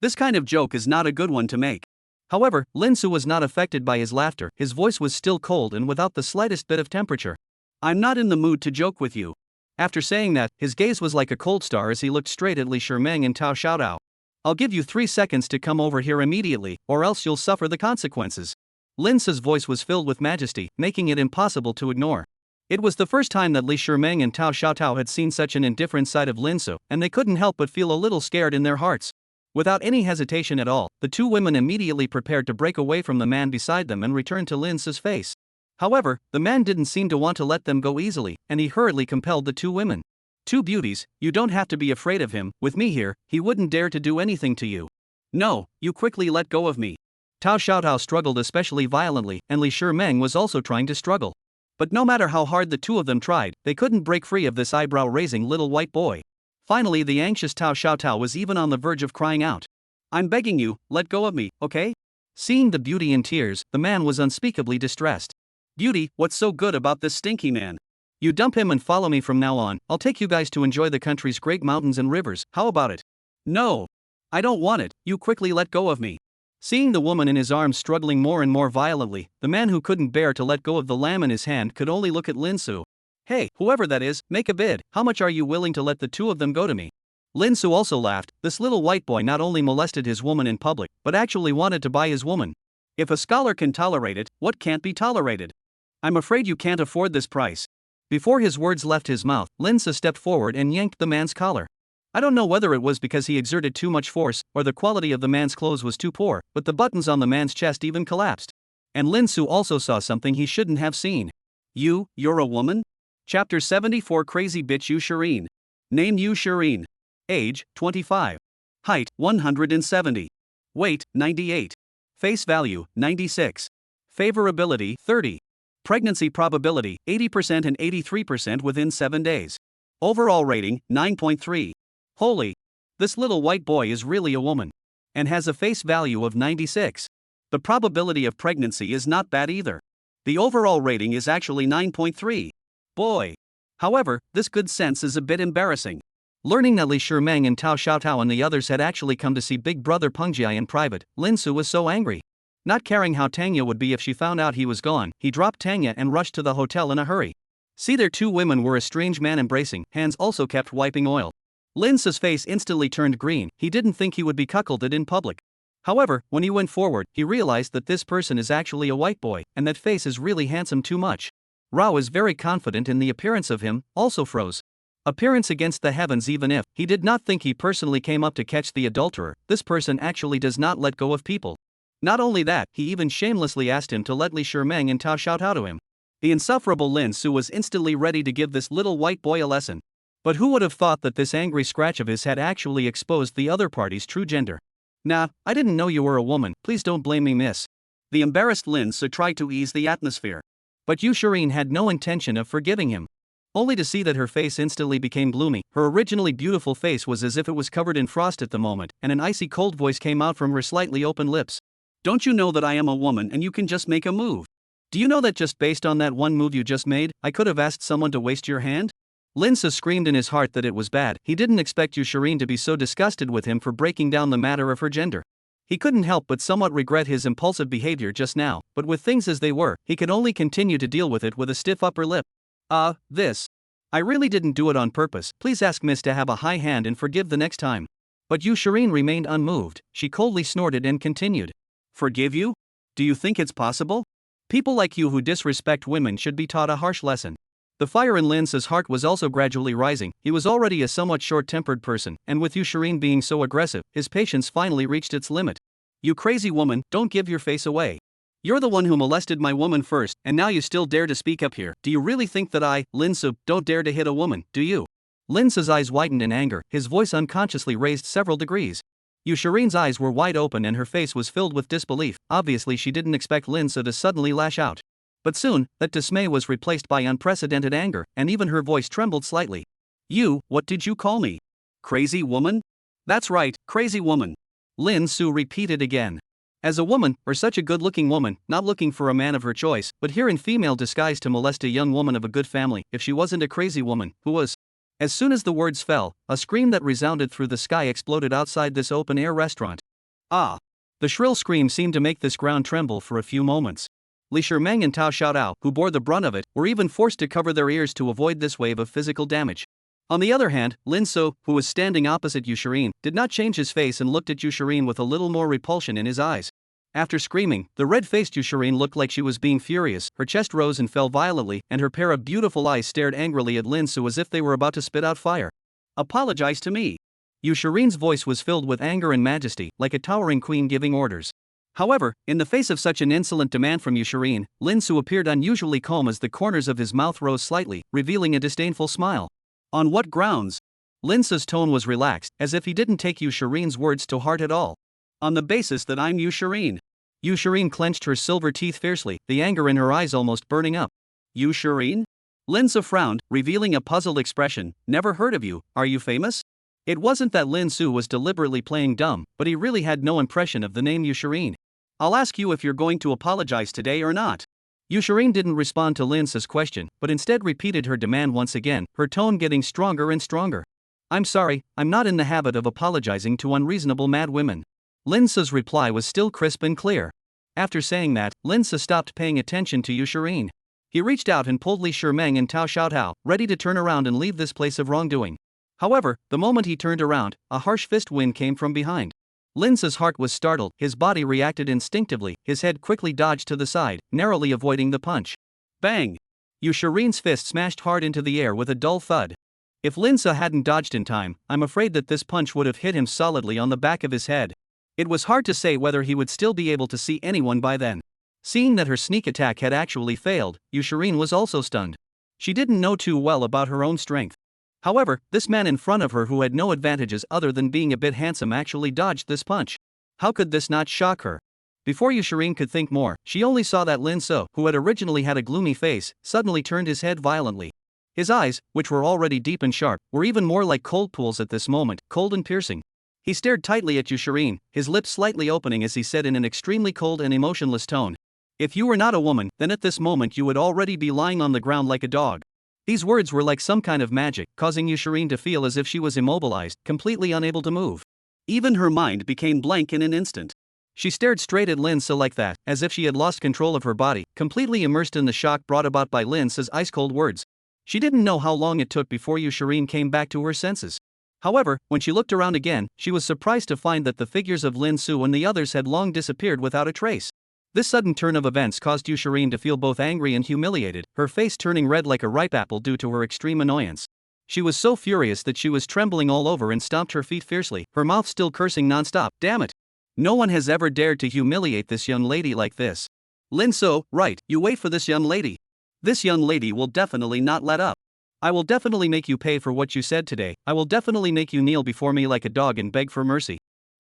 B: This kind of joke is not a good one to make. However, Lin Su was not affected by his laughter, his voice was still cold and without the slightest bit of temperature. "I'm not in the mood to joke with you." After saying that, his gaze was like a cold star as he looked straight at Li Shiming and Tao Xiaotao. "I'll give you 3 seconds to come over here immediately, or else you'll suffer the consequences." Lin Su's voice was filled with majesty, making it impossible to ignore. It was the first time that Li Shimeng and Tao Xiaotao had seen such an indifferent side of Lin Su, and they couldn't help but feel a little scared in their hearts. Without any hesitation at all, the two women immediately prepared to break away from the man beside them and return to Lin Su's face. However, the man didn't seem to want to let them go easily, and he hurriedly compelled the two women. Two beauties, you don't have to be afraid of him. With me here, he wouldn't dare to do anything to you. No, you quickly let go of me. Tao Xiaotao struggled especially violently, and Li Shimeng was also trying to struggle. But no matter how hard the two of them tried, they couldn't break free of this eyebrow-raising little white boy. Finally, the anxious Tao Xiaotao was even on the verge of crying out. I'm begging you, let go of me, okay? Seeing the beauty in tears, the man was unspeakably distressed. Beauty, what's so good about this stinky man? You dump him and follow me from now on. I'll take you guys to enjoy the country's great mountains and rivers. How about it? No. I don't want it. You quickly let go of me. Seeing the woman in his arms struggling more and more violently, the man who couldn't bear to let go of the lamb in his hand could only look at Lin Su. Hey, whoever that is, make a bid. How much are you willing to let the two of them go to me? Lin Su also laughed. This little white boy not only molested his woman in public, but actually wanted to buy his woman. If a scholar can tolerate it, what can't be tolerated? I'm afraid you can't afford this price. Before his words left his mouth, Lin Su stepped forward and yanked the man's collar. I don't know whether it was because he exerted too much force, or the quality of the man's clothes was too poor, but the buttons on the man's chest even collapsed. And Lin Su also saw something he shouldn't have seen. You're a woman? Chapter 74 Crazy Bitch Yu Shireen. Name Yu Shireen. Age, 25. Height, 170. Weight, 98. Face value, 96. Favorability, 30. Pregnancy probability, 80% and 83% within 7 days. Overall rating, 9.3. Holy! This little white boy is really a woman. And has a face value of 96. The probability of pregnancy is not bad either. The overall rating is actually 9.3. Boy! However, this good sense is a bit embarrassing. Learning that Li Shimeng and Tao Xiaotao and the others had actually come to see Big Brother Pengjia in private, Lin Su was so angry. Not caring how Tanga would be if she found out he was gone, he dropped Tanga and rushed to the hotel in a hurry. See, their two women were a strange man embracing, hands also kept wiping oil. Lin Su's face instantly turned green. He didn't think he would be cuckolded in public. However, when he went forward, he realized that this person is actually a white boy, and that face is really handsome too much. Rao is very confident in the appearance of him, also froze. Appearance against the heavens. Even if he did not think he personally came up to catch the adulterer, this person actually does not let go of people. Not only that, he even shamelessly asked him to let Li Shimeng and Tao Xiaotao to him. The insufferable Lin Su was instantly ready to give this little white boy a lesson. But who would have thought that this angry scratch of his had actually exposed the other party's true gender? Nah, I didn't know you were a woman, please don't blame me, miss. The embarrassed Lin Su tried to ease the atmosphere. But Yu Shireen had no intention of forgiving him. Only to see that her face instantly became gloomy. Her originally beautiful face was as if it was covered in frost at the moment, and an icy cold voice came out from her slightly open lips. Don't you know that I am a woman and you can just make a move? Do you know that just based on that one move you just made, I could have asked someone to waste your hand? Lin Su screamed in his heart that it was bad. He didn't expect Yu Shireen to be so disgusted with him for breaking down the matter of her gender. He couldn't help but somewhat regret his impulsive behavior just now, but with things as they were, he could only continue to deal with it with a stiff upper lip. This. I really didn't do it on purpose. Please ask Miss to have a high hand and forgive the next time. But Yu Shireen remained unmoved. She coldly snorted and continued. Forgive you? Do you think it's possible? People like you who disrespect women should be taught a harsh lesson. The fire in Lin Su's heart was also gradually rising. He was already a somewhat short-tempered person, and with Yu Shireen being so aggressive, his patience finally reached its limit. You crazy woman, don't give your face away. You're the one who molested my woman first, and now you still dare to speak up here. Do you really think that I, Lin Su, don't dare to hit a woman, do you? Lin Su's eyes widened in anger, his voice unconsciously raised several degrees. Yu Shireen's eyes were wide open and her face was filled with disbelief. Obviously she didn't expect Lin Su to suddenly lash out. But soon, that dismay was replaced by unprecedented anger, and even her voice trembled slightly. You, what did you call me? Crazy woman? That's right, crazy woman. Lin Su repeated again. As a woman, or such a good-looking woman, not looking for a man of her choice, but here in female disguise to molest a young woman of a good family, if she wasn't a crazy woman, who was? As soon as the words fell, a scream that resounded through the sky exploded outside this open-air restaurant. Ah! The shrill scream seemed to make this ground tremble for a few moments. Li Shimeng and Tao Xiaotao, who bore the brunt of it, were even forced to cover their ears to avoid this wave of physical damage. On the other hand, Lin Su, who was standing opposite Yu Shireen, did not change his face and looked at Yu Shireen with a little more repulsion in his eyes. After screaming, the red-faced Yushareen looked like she was being furious, her chest rose and fell violently, and her pair of beautiful eyes stared angrily at Lin Su as if they were about to spit out fire. "Apologize to me." Yushareen's voice was filled with anger and majesty, like a towering queen giving orders. However, in the face of such an insolent demand from Yushareen, Lin Su appeared unusually calm as the corners of his mouth rose slightly, revealing a disdainful smile. "On what grounds?" Lin Su's tone was relaxed, as if he didn't take Yushareen's words to heart at all. "On the basis that I'm Yushareen." Yushareen clenched her silver teeth fiercely, the anger in her eyes almost burning up. "Yushareen?" Lin Su frowned, revealing a puzzled expression. "Never heard of you, are you famous?" It wasn't that Lin Su was deliberately playing dumb, but he really had no impression of the name Yushareen. "I'll ask you if you're going to apologize today or not." Yushareen didn't respond to Lin Su's question, but instead repeated her demand once again, her tone getting stronger and stronger. "I'm sorry, I'm not in the habit of apologizing to unreasonable mad women." Lin Su's reply was still crisp and clear. After saying that, Lin Su stopped paying attention to Yushareen. He reached out and pulled Li Shimeng and Tao Xiaotao, ready to turn around and leave this place of wrongdoing. However, the moment he turned around, a harsh fist wind came from behind. Lin Su's heart was startled, his body reacted instinctively, his head quickly dodged to the side, narrowly avoiding the punch. Bang! Yushareen's fist smashed hard into the air with a dull thud. If Lin Su hadn't dodged in time, I'm afraid that this punch would have hit him solidly on the back of his head. It was hard to say whether he would still be able to see anyone by then. Seeing that her sneak attack had actually failed, Yushareen was also stunned. She didn't know too well about her own strength. However, this man in front of her who had no advantages other than being a bit handsome actually dodged this punch. How could this not shock her? Before Yushareen could think more, she only saw that Lin Su, who had originally had a gloomy face, suddenly turned his head violently. His eyes, which were already deep and sharp, were even more like cold pools at this moment, cold and piercing. He stared tightly at Yushareen, his lips slightly opening as he said in an extremely cold and emotionless tone, "If you were not a woman, then at this moment you would already be lying on the ground like a dog." These words were like some kind of magic, causing Yushareen to feel as if she was immobilized, completely unable to move. Even her mind became blank in an instant. She stared straight at Lin Su like that, as if she had lost control of her body, completely immersed in the shock brought about by Lin Su's ice-cold words. She didn't know how long it took before Yushareen came back to her senses. However, when she looked around again, she was surprised to find that the figures of Lin Su and the others had long disappeared without a trace. This sudden turn of events caused Yushareen to feel both angry and humiliated, her face turning red like a ripe apple due to her extreme annoyance. She was so furious that she was trembling all over and stomped her feet fiercely, her mouth still cursing non-stop. "Damn it! No one has ever dared to humiliate this young lady like this. Lin Su, right, you wait for this young lady. This young lady will definitely not let up. I will definitely make you pay for what you said today. I will definitely make you kneel before me like a dog and beg for mercy."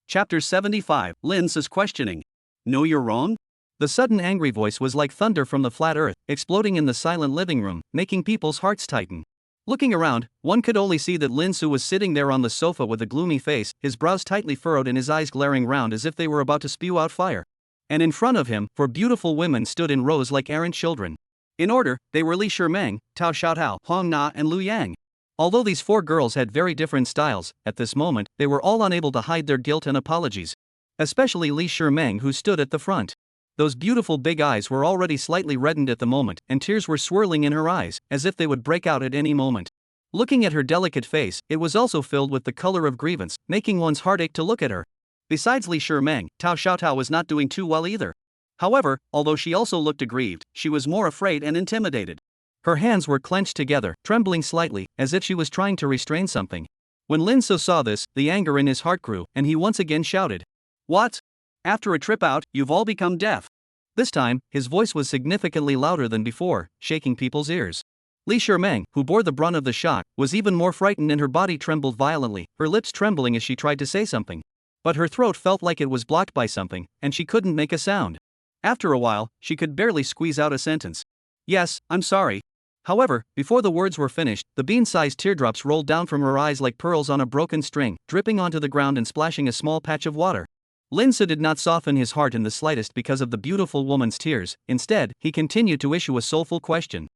B: Chapter 75, Lin Su's questioning. "Know you're wrong?" The sudden angry voice was like thunder from the flat earth, exploding in the silent living room, making people's hearts tighten. Looking around, one could only see that Lin Su was sitting there on the sofa with a gloomy face, his brows tightly furrowed and his eyes glaring round as if they were about to spew out fire. And in front of him, 4 beautiful women stood in rows like errant children. In order, they were Li Shimeng, Tao Xiaotao, Hong Na and Lu Yang. Although these 4 girls had very different styles, at this moment, they were all unable to hide their guilt and apologies. Especially Li Shimeng, who stood at the front. Those beautiful big eyes were already slightly reddened at the moment, and tears were swirling in her eyes, as if they would break out at any moment. Looking at her delicate face, it was also filled with the color of grievance, making one's heart ache to look at her. Besides Li Shimeng, Tao Xiaotao was not doing too well either. However, although she also looked aggrieved, she was more afraid and intimidated. Her hands were clenched together, trembling slightly, as if she was trying to restrain something. When Lin Su saw this, the anger in his heart grew, and he once again shouted, "What? After a trip out, you've all become deaf." This time, his voice was significantly louder than before, shaking people's ears. Li Shimeng, who bore the brunt of the shock, was even more frightened and her body trembled violently, her lips trembling as she tried to say something. But her throat felt like it was blocked by something, and she couldn't make a sound. After a while, she could barely squeeze out a sentence. "Yes, I'm sorry." However, before the words were finished, the bean-sized teardrops rolled down from her eyes like pearls on a broken string, dripping onto the ground and splashing a small patch of water. Lin Su did not soften his heart in the slightest because of the beautiful woman's tears. Instead, he continued to issue a soulful question.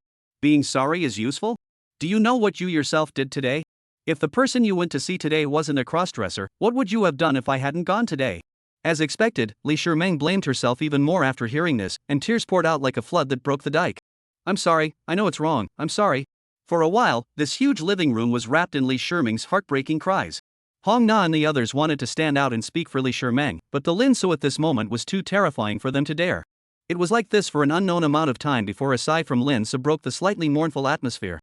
B: "Being sorry is useful? Do you know what you yourself did today? If the person you went to see today wasn't a crossdresser, what would you have done if I hadn't gone today?" As expected, Li Shimeng blamed herself even more after hearing this, and tears poured out like a flood that broke the dike. "I'm sorry, I know it's wrong, I'm sorry." For a while, this huge living room was wrapped in Li Shimeng's heartbreaking cries. Hong Na and the others wanted to stand out and speak for Li Shimeng, but the Lin Su at this moment was too terrifying for them to dare. It was like this for an unknown amount of time before a sigh from Lin Su broke the slightly mournful atmosphere.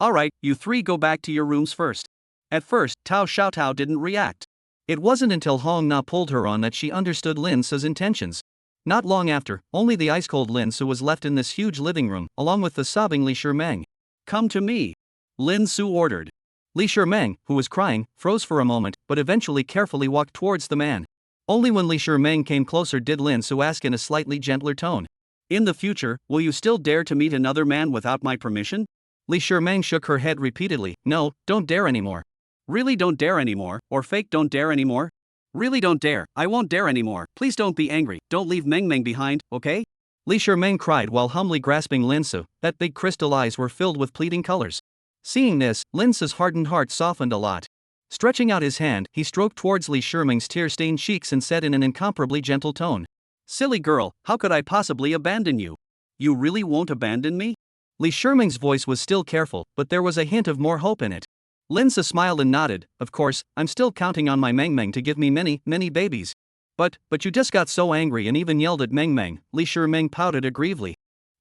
B: Alright, you three go back to your rooms first. At first, Tao Xiaotao didn't react. It wasn't until Hong Na pulled her on that she understood Lin Su's intentions. Not long after, only the ice-cold Lin Su was left in this huge living room, along with the sobbing Li Shimeng. Come to me, Lin Su ordered. Li Shimeng, who was crying, froze for a moment, but eventually carefully walked towards the man. Only when Li Shimeng came closer did Lin Su ask in a slightly gentler tone. In the future, will you still dare to meet another man without my permission? Li Shimeng shook her head repeatedly. No, don't dare anymore. Really don't dare anymore, or fake don't dare anymore? Really don't dare, I won't dare anymore, please don't be angry, don't leave Meng Meng behind, okay? Li Shimeng cried while humbly grasping Lin Su, that big crystal eyes were filled with pleading colors. Seeing this, Lin Su's hardened heart softened a lot. Stretching out his hand, he stroked towards Li Shimeng's tear-stained cheeks and said in an incomparably gentle tone. Silly girl, how could I possibly abandon you? You really won't abandon me? Li Shimeng's voice was still careful, but there was a hint of more hope in it. Lin Su smiled and nodded. Of course, I'm still counting on my Meng Meng to give me many, many babies. But you just got so angry and even yelled at Meng Meng, Li Shimeng pouted aggrievely.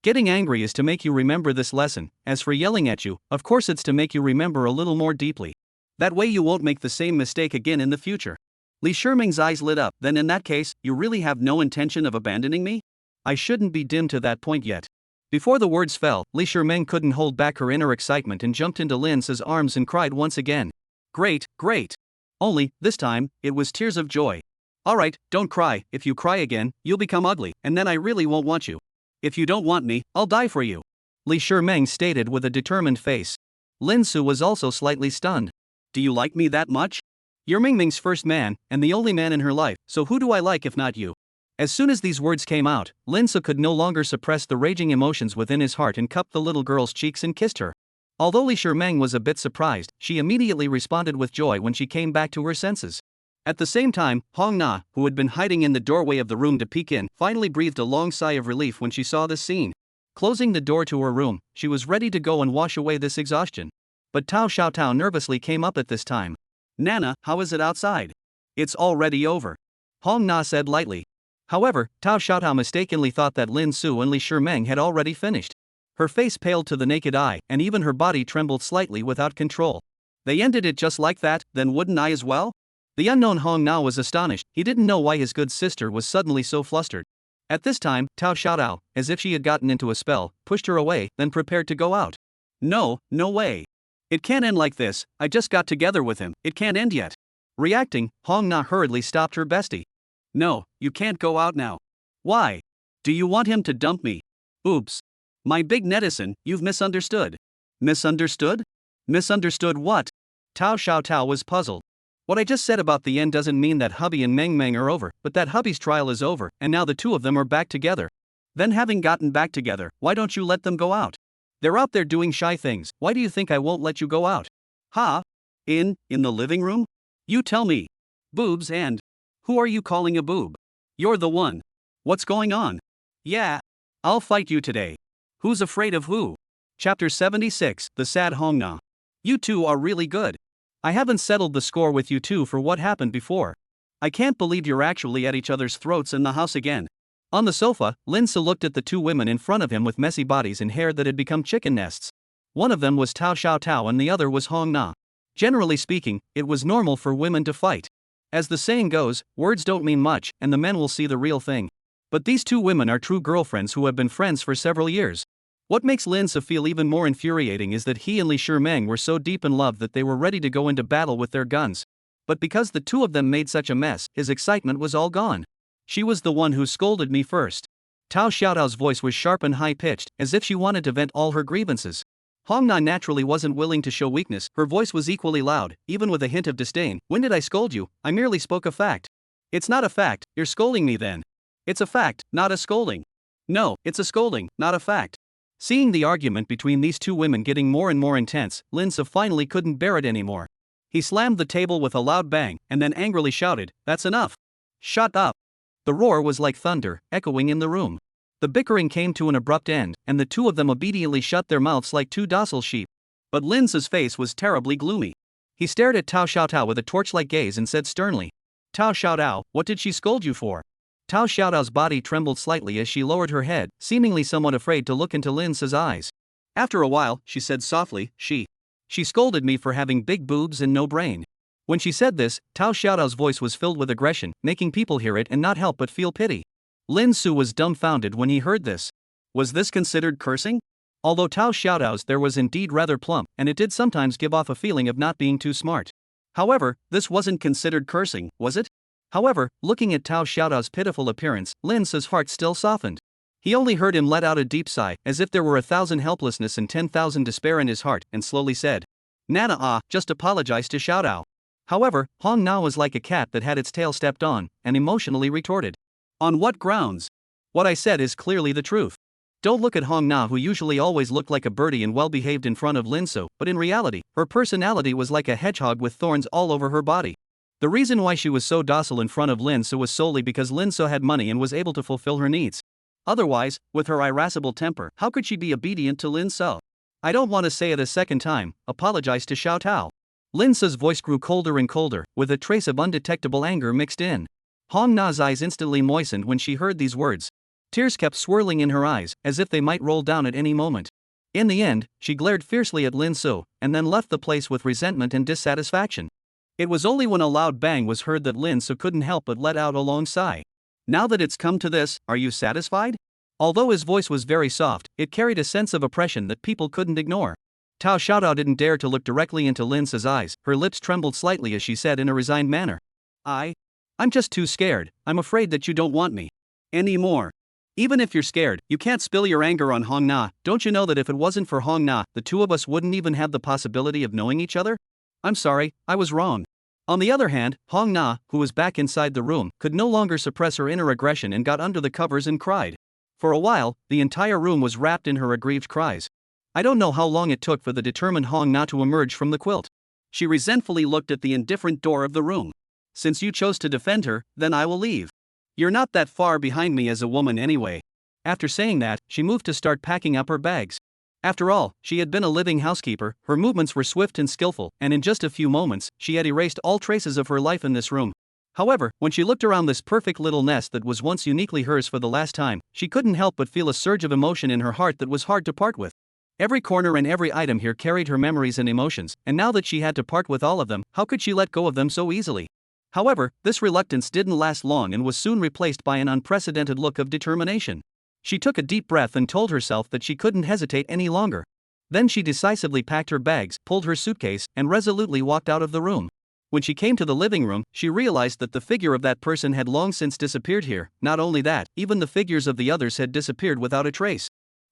B: Getting angry is to make you remember this lesson, as for yelling at you, of course it's to make you remember a little more deeply. That way you won't make the same mistake again in the future. Li Shimeng's eyes lit up. Then in that case, you really have no intention of abandoning me? I shouldn't be dim to that point yet. Before the words fell, Li Shimeng couldn't hold back her inner excitement and jumped into Lin Su's arms and cried once again. Great, great. Only, this time, it was tears of joy. Alright, don't cry, if you cry again, you'll become ugly, and then I really won't want you. If you don't want me, I'll die for you. Li Shimeng stated with a determined face. Lin Su was also slightly stunned. Do you like me that much? You're Meng Meng's first man, and the only man in her life, so who do I like if not you? As soon as these words came out, Lin Su could no longer suppress the raging emotions within his heart and cupped the little girl's cheeks and kissed her. Although Li Shimeng was a bit surprised, she immediately responded with joy when she came back to her senses. At the same time, Hong Na, who had been hiding in the doorway of the room to peek in, finally breathed a long sigh of relief when she saw this scene. Closing the door to her room, she was ready to go and wash away this exhaustion. But Tao Xiaotao nervously came up at this time. Nana, how is it outside? It's already over. Hong Na said lightly. However, Tao Xiaotao mistakenly thought that Lin Su and Li Shimeng had already finished. Her face paled to the naked eye, and even her body trembled slightly without control. They ended it just like that, then wouldn't I as well? The unknown Hong Na was astonished. He didn't know why his good sister was suddenly so flustered. At this time, Tao Xiaotao, as if she had gotten into a spell, pushed her away, then prepared to go out. No, no way. It can't end like this, I just got together with him, it can't end yet. Reacting, Hong Na hurriedly stopped her bestie. No, you can't go out now. Why? Do you want him to dump me? Oops. My big netizen, you've misunderstood. Misunderstood? Misunderstood what? Tao Xiaotao was puzzled. What I just said about the end doesn't mean that hubby and Meng Meng are over, but that hubby's trial is over, and now the two of them are back together. Then having gotten back together, why don't you let them go out? They're out there doing shy things, why do you think I won't let you go out? Ha? In the living room? You tell me. Boobs and... Who are you calling a boob? You're the one. What's going on? Yeah. I'll fight you today. Who's afraid of who? Chapter 76, The Sad Hong Na. You two are really good. I haven't settled the score with you two for what happened before. I can't believe you're actually at each other's throats in the house again. On the sofa, Lin Su looked at the two women in front of him with messy bodies and hair that had become chicken nests. One of them was Tao Xiaotao and the other was Hong Na. Generally speaking, it was normal for women to fight. As the saying goes, words don't mean much, and the men will see the real thing. But these two women are true girlfriends who have been friends for several years. What makes Lin Su feel even more infuriating is that he and Li Shimeng were so deep in love that they were ready to go into battle with their guns. But because the two of them made such a mess, his excitement was all gone. She was the one who scolded me first. Tao Xiaotao's voice was sharp and high-pitched, as if she wanted to vent all her grievances. Hong Na naturally wasn't willing to show weakness, her voice was equally loud, even with a hint of disdain. When did I scold you? I merely spoke a fact. It's not a fact, you're scolding me then. It's a fact, not a scolding. No, it's a scolding, not a fact. Seeing the argument between these two women getting more and more intense, Lin Su finally couldn't bear it anymore. He slammed the table with a loud bang, and then angrily shouted, "That's enough. Shut up." The roar was like thunder, echoing in the room. The bickering came to an abrupt end, and the two of them obediently shut their mouths like two docile sheep. But Lin Su's face was terribly gloomy. He stared at Tao Xiaotao with a torch-like gaze and said sternly, "Tao Xiaotao, what did she scold you for?" Tao Xiaotao's body trembled slightly as she lowered her head, seemingly somewhat afraid to look into Lin Su's eyes. After a while, she said softly, She scolded me for having big boobs and no brain." When she said this, Tao Xiaotao's voice was filled with aggression, making people hear it and not help but feel pity. Lin Su was dumbfounded when he heard this. Was this considered cursing? Although Tao Xiaotao's there was indeed rather plump, and it did sometimes give off a feeling of not being too smart. However, this wasn't considered cursing, was it? However, looking at Tao Xiaotao's pitiful appearance, Lin Su's heart still softened. He only heard him let out a deep sigh, as if there were 1,000 helplessness and 10,000 despair in his heart, and slowly said, "Nana, just apologize to Xiaotao." However, Hong Na was like a cat that had its tail stepped on, and emotionally retorted. "On what grounds? What I said is clearly the truth. Don't look at Hong Na, who usually always looked like a birdie and well-behaved in front of Lin Su, but in reality, her personality was like a hedgehog with thorns all over her body. The reason why she was so docile in front of Lin Su was solely because Lin Su had money and was able to fulfill her needs. Otherwise, with her irascible temper, how could she be obedient to Lin Su? I don't want to say it a second time, apologize to Xiaotao." Lin Su's voice grew colder and colder, with a trace of undetectable anger mixed in. Hong Na's eyes instantly moistened when she heard these words. Tears kept swirling in her eyes, as if they might roll down at any moment. In the end, she glared fiercely at Lin Su, and then left the place with resentment and dissatisfaction. It was only when a loud bang was heard that Lin Su couldn't help but let out a long sigh. "Now that it's come to this, are you satisfied?" Although his voice was very soft, it carried a sense of oppression that people couldn't ignore. Tao Xiaotao didn't dare to look directly into Lin Su's eyes, her lips trembled slightly as she said in a resigned manner, I'm just too scared. I'm afraid that you don't want me anymore." "Even if you're scared, you can't spill your anger on Hong Na. Don't you know that if it wasn't for Hong Na, the two of us wouldn't even have the possibility of knowing each other?" "I'm sorry, I was wrong." On the other hand, Hong Na, who was back inside the room, could no longer suppress her inner aggression and got under the covers and cried. For a while, the entire room was wrapped in her aggrieved cries. I don't know how long it took for the determined Hong Na to emerge from the quilt. She resentfully looked at the indifferent door of the room. "Since you chose to defend her, then I will leave. You're not that far behind me as a woman anyway." After saying that, she moved to start packing up her bags. After all, she had been a living housekeeper, her movements were swift and skillful, and in just a few moments, she had erased all traces of her life in this room. However, when she looked around this perfect little nest that was once uniquely hers for the last time, she couldn't help but feel a surge of emotion in her heart that was hard to part with. Every corner and every item here carried her memories and emotions, and now that she had to part with all of them, how could she let go of them so easily? However, this reluctance didn't last long and was soon replaced by an unprecedented look of determination. She took a deep breath and told herself that she couldn't hesitate any longer. Then she decisively packed her bags, pulled her suitcase, and resolutely walked out of the room. When she came to the living room, she realized that the figure of that person had long since disappeared here. Not only that, even the figures of the others had disappeared without a trace.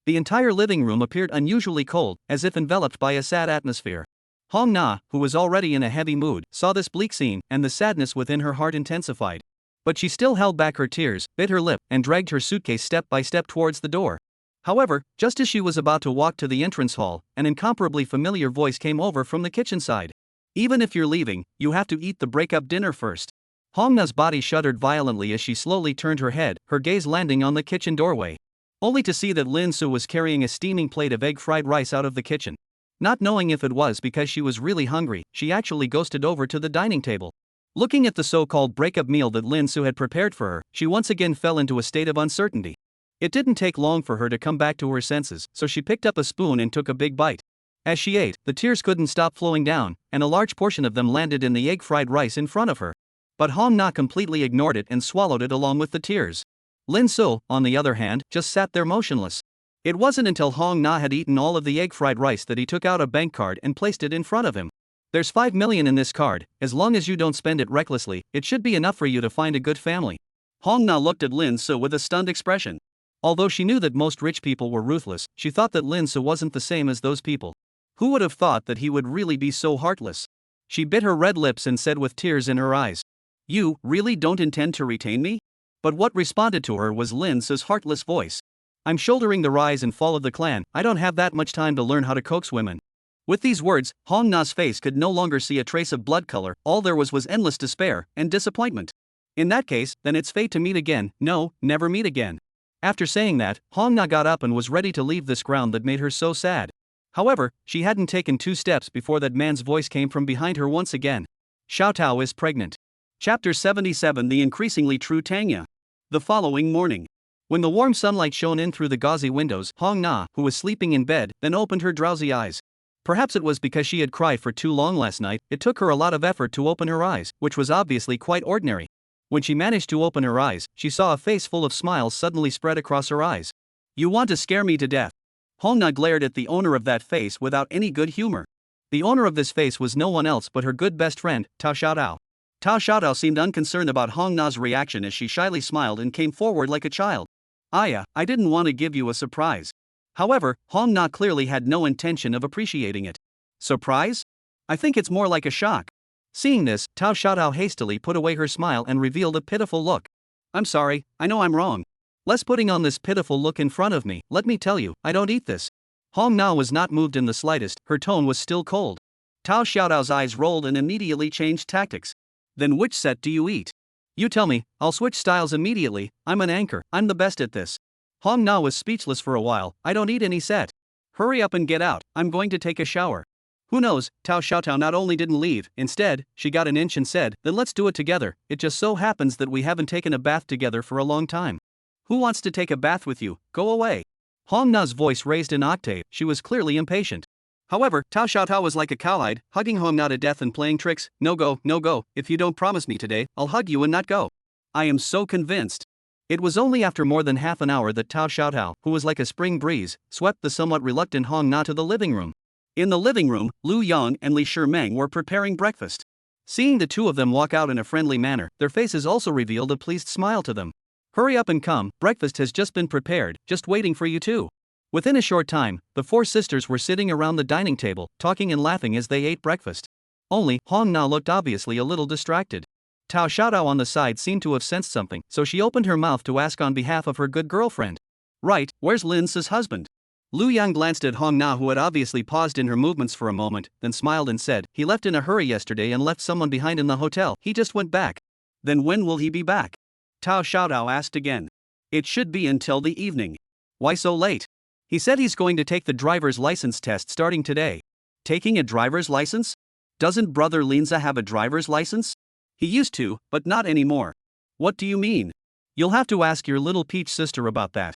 B: The entire living room appeared unusually cold, as if enveloped by a sad atmosphere. Hong Na, who was already in a heavy mood, saw this bleak scene, and the sadness within her heart intensified. But she still held back her tears, bit her lip, and dragged her suitcase step by step towards the door. However, just as she was about to walk to the entrance hall, an incomparably familiar voice came over from the kitchen side. "Even if you're leaving, you have to eat the breakup dinner first." Hong Na's body shuddered violently as she slowly turned her head, her gaze landing on the kitchen doorway. Only to see that Lin Su was carrying a steaming plate of egg fried rice out of the kitchen. Not knowing if it was because she was really hungry, she actually ghosted over to the dining table. Looking at the so-called breakup meal that Lin Su had prepared for her, she once again fell into a state of uncertainty. It didn't take long for her to come back to her senses, so she picked up a spoon and took a big bite. As she ate, the tears couldn't stop flowing down, and a large portion of them landed in the egg fried rice in front of her. But Hong Na completely ignored it and swallowed it along with the tears. Lin Su, on the other hand, just sat there motionless. It wasn't until Hong Na had eaten all of the egg fried rice that he took out a bank card and placed it in front of him. "There's 5 million in this card. As long as you don't spend it recklessly, it should be enough for you to find a good family." Hong Na looked at Lin Su with a stunned expression. Although she knew that most rich people were ruthless, she thought that Lin Su wasn't the same as those people. Who would have thought that he would really be so heartless? She bit her red lips and said with tears in her eyes, "You really don't intend to retain me?" But what responded to her was Lin Su's heartless voice. "I'm shouldering the rise and fall of the clan. I don't have that much time to learn how to coax women." With these words, Hong Na's face could no longer see a trace of blood color, all there was endless despair and disappointment. "In that case, then it's fate to meet again. No, never meet again." After saying that, Hong Na got up and was ready to leave this ground that made her so sad. However, she hadn't taken 2 steps before that man's voice came from behind her once again. Xiaotao is pregnant. Chapter 77 The Increasingly True Tanga. The following morning, when the warm sunlight shone in through the gauzy windows, Hong Na, who was sleeping in bed, then opened her drowsy eyes. Perhaps it was because she had cried for too long last night, it took her a lot of effort to open her eyes, which was obviously quite ordinary. When she managed to open her eyes, she saw a face full of smiles suddenly spread across her eyes. "You want to scare me to death?" Hong Na glared at the owner of that face without any good humor. The owner of this face was no one else but her good best friend, Tao Xiaotao. Tao Xiaotao seemed unconcerned about Hong Na's reaction as she shyly smiled and came forward like a child. "Aya, I didn't want to give you a surprise." However, Hong Na clearly had no intention of appreciating it. "Surprise? I think it's more like a shock." Seeing this, Tao Xiaotao hastily put away her smile and revealed a pitiful look. "I'm sorry, I know I'm wrong. Less putting on this pitiful look in front of me, let me tell you, I don't eat this." Hong Na was not moved in the slightest, her tone was still cold. Tao Xiaotao's eyes rolled and immediately changed tactics. "Then which set do you eat? You tell me, I'll switch styles immediately, I'm an anchor, I'm the best at this." Hong Na was speechless for a while. "I don't eat any set. Hurry up and get out, I'm going to take a shower." Who knows, Tao Xiaotao not only didn't leave, instead, she got an inch and said, "Then let's do it together, it just so happens that we haven't taken a bath together for a long time. Who wants to take a bath with you? Go away." Hong Na's voice raised an octave, she was clearly impatient. However, Tao Xiaotao was like a cowhide, hugging Hong Na to death and playing tricks. No go, if you don't promise me today, I'll hug you and not go." "I am so convinced." It was only after more than half an hour that Tao Xiaotao, who was like a spring breeze, swept the somewhat reluctant Hong Na to the living room. In the living room, Lu Yang and Li Shimeng were preparing breakfast. Seeing the two of them walk out in a friendly manner, their faces also revealed a pleased smile to them. "Hurry up and come, breakfast has just been prepared, just waiting for you too." Within a short time, the 4 sisters were sitting around the dining table, talking and laughing as they ate breakfast. Only, Hong Na looked obviously a little distracted. Tao Xiaotao on the side seemed to have sensed something, so she opened her mouth to ask on behalf of her good girlfriend. "Right, where's Lin's husband?" Lu Yang glanced at Hong Na, who had obviously paused in her movements for a moment, then smiled and said, "He left in a hurry yesterday and left someone behind in the hotel, he just went back." "Then when will he be back?" Tao Xiaotao asked again. "It should be until the evening." "Why so late?" "He said he's going to take the driver's license test starting today." "Taking a driver's license? Doesn't brother Linza have a driver's license?" "He used to, but not anymore." "What do you mean?" "You'll have to ask your little peach sister about that."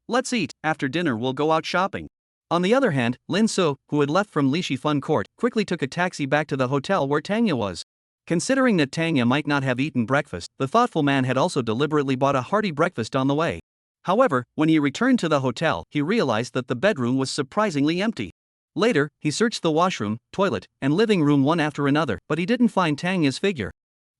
B: Let's eat, after dinner we'll go out shopping." On the other hand, Lin Su, who had left from Lishi Fun Court, quickly took a taxi back to the hotel where Tanga was. Considering that Tanga might not have eaten breakfast, the thoughtful man had also deliberately bought a hearty breakfast on the way. However, when he returned to the hotel, he realized that the bedroom was surprisingly empty. Later, he searched the washroom, toilet, and living room one after another, but he didn't find Tanga's figure.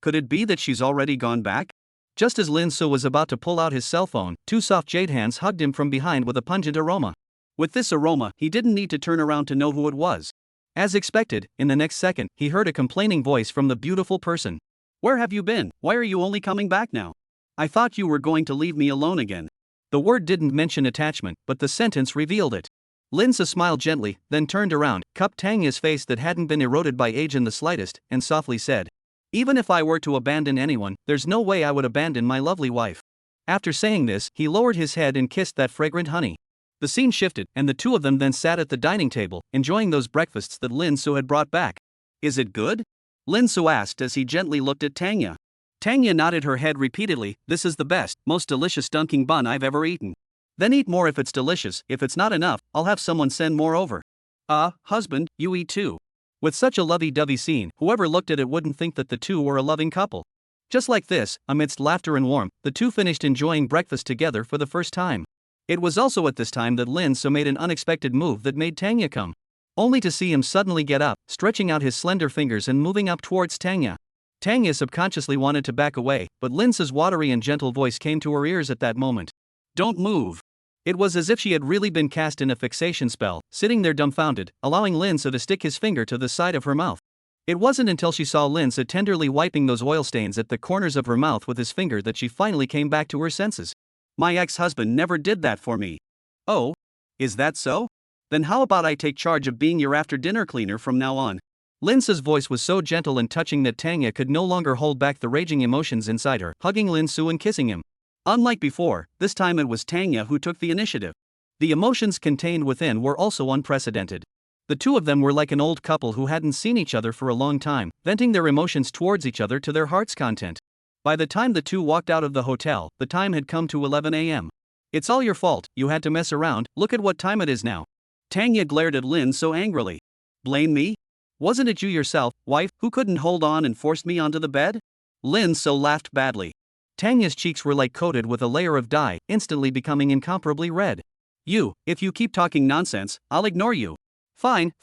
B: Could it be that she's already gone back? Just as Lin Su was about to pull out his cell phone, 2 soft jade hands hugged him from behind with a pungent aroma. With this aroma, he didn't need to turn around to know who it was. As expected, in the next second, he heard a complaining voice from the beautiful person. "Where have you been? Why are you only coming back now? I thought you were going to leave me alone again." The word didn't mention attachment, but the sentence revealed it. Lin Su smiled gently, then turned around, cupped Tanga's face that hadn't been eroded by age in the slightest, and softly said, "Even if I were to abandon anyone, there's no way I would abandon my lovely wife." After saying this, he lowered his head and kissed that fragrant honey. The scene shifted, and the two of them then sat at the dining table, enjoying those breakfasts that Lin Su had brought back. "Is it good?" Lin Su asked as he gently looked at Tanga. Tanga nodded her head repeatedly. "This is the best, most delicious dunking bun I've ever eaten." "Then eat more if it's delicious, if it's not enough, I'll have someone send more over." Husband, you eat too." With such a lovey-dovey scene, whoever looked at it wouldn't think that the two were a loving couple. Just like this, amidst laughter and warmth, the two finished enjoying breakfast together for the first time. It was also at this time that Lin Su made an unexpected move that made Tanga come. Only to see him suddenly get up, stretching out his slender fingers and moving up towards Tanga. Tanga subconsciously wanted to back away, but Lin Su's watery and gentle voice came to her ears at that moment. "Don't move." It was as if she had really been cast in a fixation spell, sitting there dumbfounded, allowing Lin Su to stick his finger to the side of her mouth. It wasn't until she saw Lin Su tenderly wiping those oil stains at the corners of her mouth with his finger that she finally came back to her senses. "My ex-husband never did that for me." "Oh? Is that so? Then how about I take charge of being your after-dinner cleaner from now on?" Lin Su's voice was so gentle and touching that Tanga could no longer hold back the raging emotions inside her, hugging Lin Su and kissing him. Unlike before, this time it was Tanga who took the initiative. The emotions contained within were also unprecedented. The two of them were like an old couple who hadn't seen each other for a long time, venting their emotions towards each other to their heart's content. By the time the two walked out of the hotel, the time had come to 11 a.m. It's all your fault, you had to mess around, look at what time it is now. Tanga glared at Lin so angrily. Blame me? Wasn't it you yourself, wife, who couldn't hold on and forced me onto the bed? Lin so laughed badly. Tanya's cheeks were like coated with a layer of dye, instantly becoming incomparably red. If you keep talking nonsense, I'll ignore you. Fine,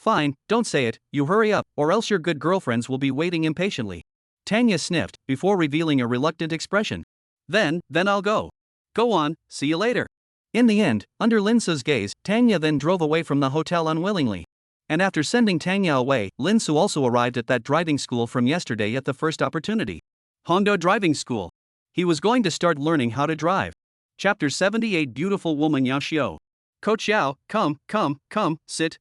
B: don't say it, you hurry up, or else your good girlfriends will be waiting impatiently. Tanya sniffed, before revealing a reluctant expression. Then I'll go. Go on, see you later. In the end, under Linsu's gaze, Tanya then drove away from the hotel unwillingly. And after sending Tanya away, Linsu also arrived at that driving school from yesterday at the first opportunity. Hongda Driving School. He was going to start learning how to drive. Chapter 78 Beautiful Woman Yao Xiao. Coach Xiao, come, sit.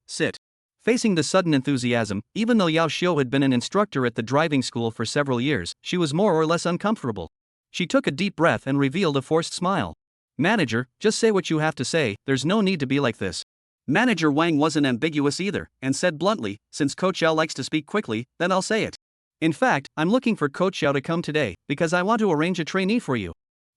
B: Facing the sudden enthusiasm, even though Yao Xiao had been an instructor at the driving school for several years, she was more or less uncomfortable. She took a deep breath and revealed a forced smile. Manager, just say what you have to say, there's no need to be like this. Manager Wang wasn't ambiguous either, and said bluntly, since Coach Xiao likes to speak quickly, then I'll say it. In fact, I'm looking for Coach Xiao to come today, because I want to arrange a trainee for you.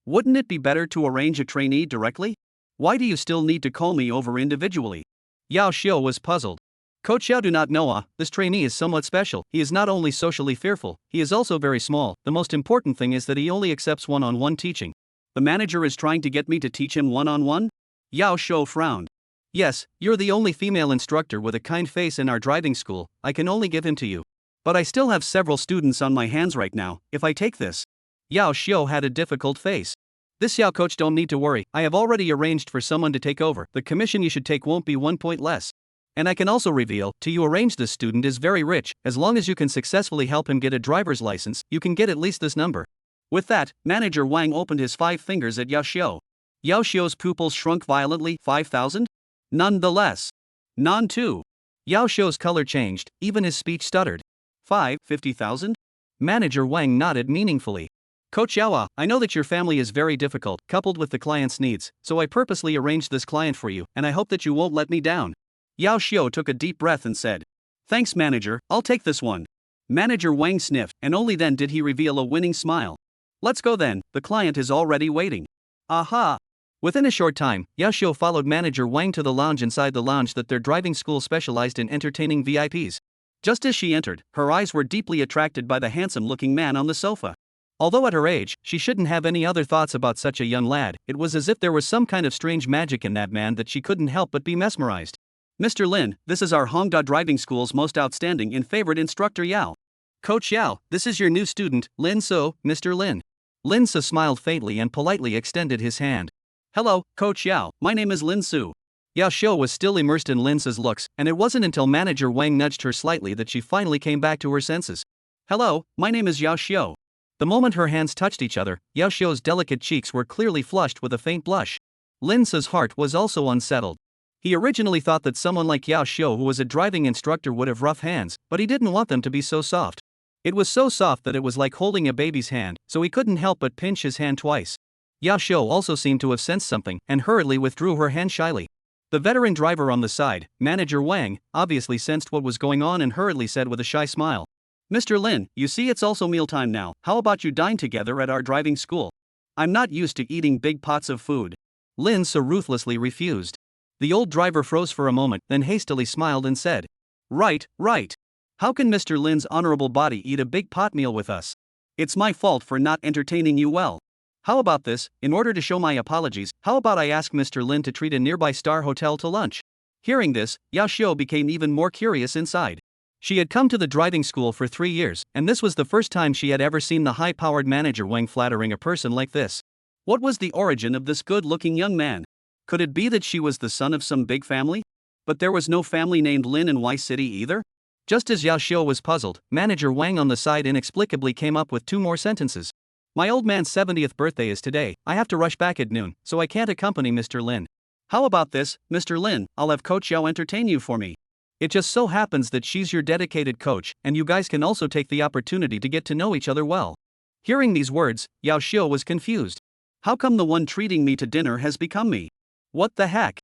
B: Wouldn't it be better to arrange a trainee directly? Why do you still need to call me over individually? Yao Xiao was puzzled. Coach Xiao do not know this trainee is somewhat special. He is not only socially fearful, he is also very small. The most important thing is that he only accepts one-on-one teaching. The manager is trying to get me to teach him one-on-one? Yao Xiao frowned. Yes, you're the only female instructor with a kind face in our driving school, I can only give him to you. But I still have several students on my hands right now, if I take this. Yao Xiao had a difficult face. This Yao coach don't need to worry, I have already arranged for someone to take over. The commission you should take won't be 1 point less. And I can also reveal to you arrange this student is very rich, as long as you can successfully help him get a driver's license, you can get at least this number. With that, Manager Wang opened his 5 fingers at Yao Xiao. Yao Xiao's pupils shrunk violently. 5,000? Nonetheless. None too. Yao Xiao's color changed, even his speech stuttered. 50,000? Manager Wang nodded meaningfully. Coach Xiao, I know that your family is very difficult, coupled with the client's needs, so I purposely arranged this client for you, and I hope that you won't let me down. Yao Xiao took a deep breath and said, Thanks manager, I'll take this one. Manager Wang sniffed, and only then did he reveal a winning smile. Let's go then, the client is already waiting. Aha! Within a short time, Yao Xiao followed Manager Wang to the lounge inside the lounge that their driving school specialized in entertaining VIPs. Just as she entered, her eyes were deeply attracted by the handsome-looking man on the sofa. Although at her age, she shouldn't have any other thoughts about such a young lad, it was as if there was some kind of strange magic in that man that she couldn't help but be mesmerized. Mr. Lin, this is our Hongda Driving School's most outstanding and favorite instructor Yao. Coach Yao, this is your new student, Lin So, Mr. Lin. Lin So smiled faintly and politely extended his hand. Hello, Coach Yao, my name is Lin Su. Yao Xiao was still immersed in Lin Su's looks, and it wasn't until Manager Wang nudged her slightly that she finally came back to her senses. Hello, my name is Yao Xiao. The moment her hands touched each other, Yao Xiao's delicate cheeks were clearly flushed with a faint blush. Lin Su's heart was also unsettled. He originally thought that someone like Yao Xiao who was a driving instructor would have rough hands, but he didn't want them to be so soft. It was so soft that it was like holding a baby's hand, so he couldn't help but pinch his hand twice. Yao Xiao also seemed to have sensed something, and hurriedly withdrew her hand shyly. The veteran driver on the side, Manager Wang, obviously sensed what was going on and hurriedly said with a shy smile. Mr. Lin, you see it's also mealtime now, how about you dine together at our driving school? I'm not used to eating big pots of food. Lin so ruthlessly refused. The old driver froze for a moment, then hastily smiled and said, Right. How can Mr. Lin's honorable body eat a big pot meal with us? It's my fault for not entertaining you well. How about this, in order to show my apologies, how about I ask Mr. Lin to treat a nearby star hotel to lunch? Hearing this, Yao Xiao became even more curious inside. She had come to the driving school for 3 years, and this was the first time she had ever seen the high-powered Manager Wang flattering a person like this. What was the origin of this good-looking young man? Could it be that she was the son of some big family? But there was no family named Lin in Y City either? Just as Yao Xiao was puzzled, Manager Wang on the side inexplicably came up with 2 more sentences. My old man's 70th birthday is today, I have to rush back at noon, so I can't accompany Mr. Lin. How about this, Mr. Lin, I'll have Coach Xiao entertain you for me. It just so happens that she's your dedicated coach, and you guys can also take the opportunity to get to know each other well. Hearing these words, Yao Xiao was confused. How come the one treating me to dinner has become me? What the heck?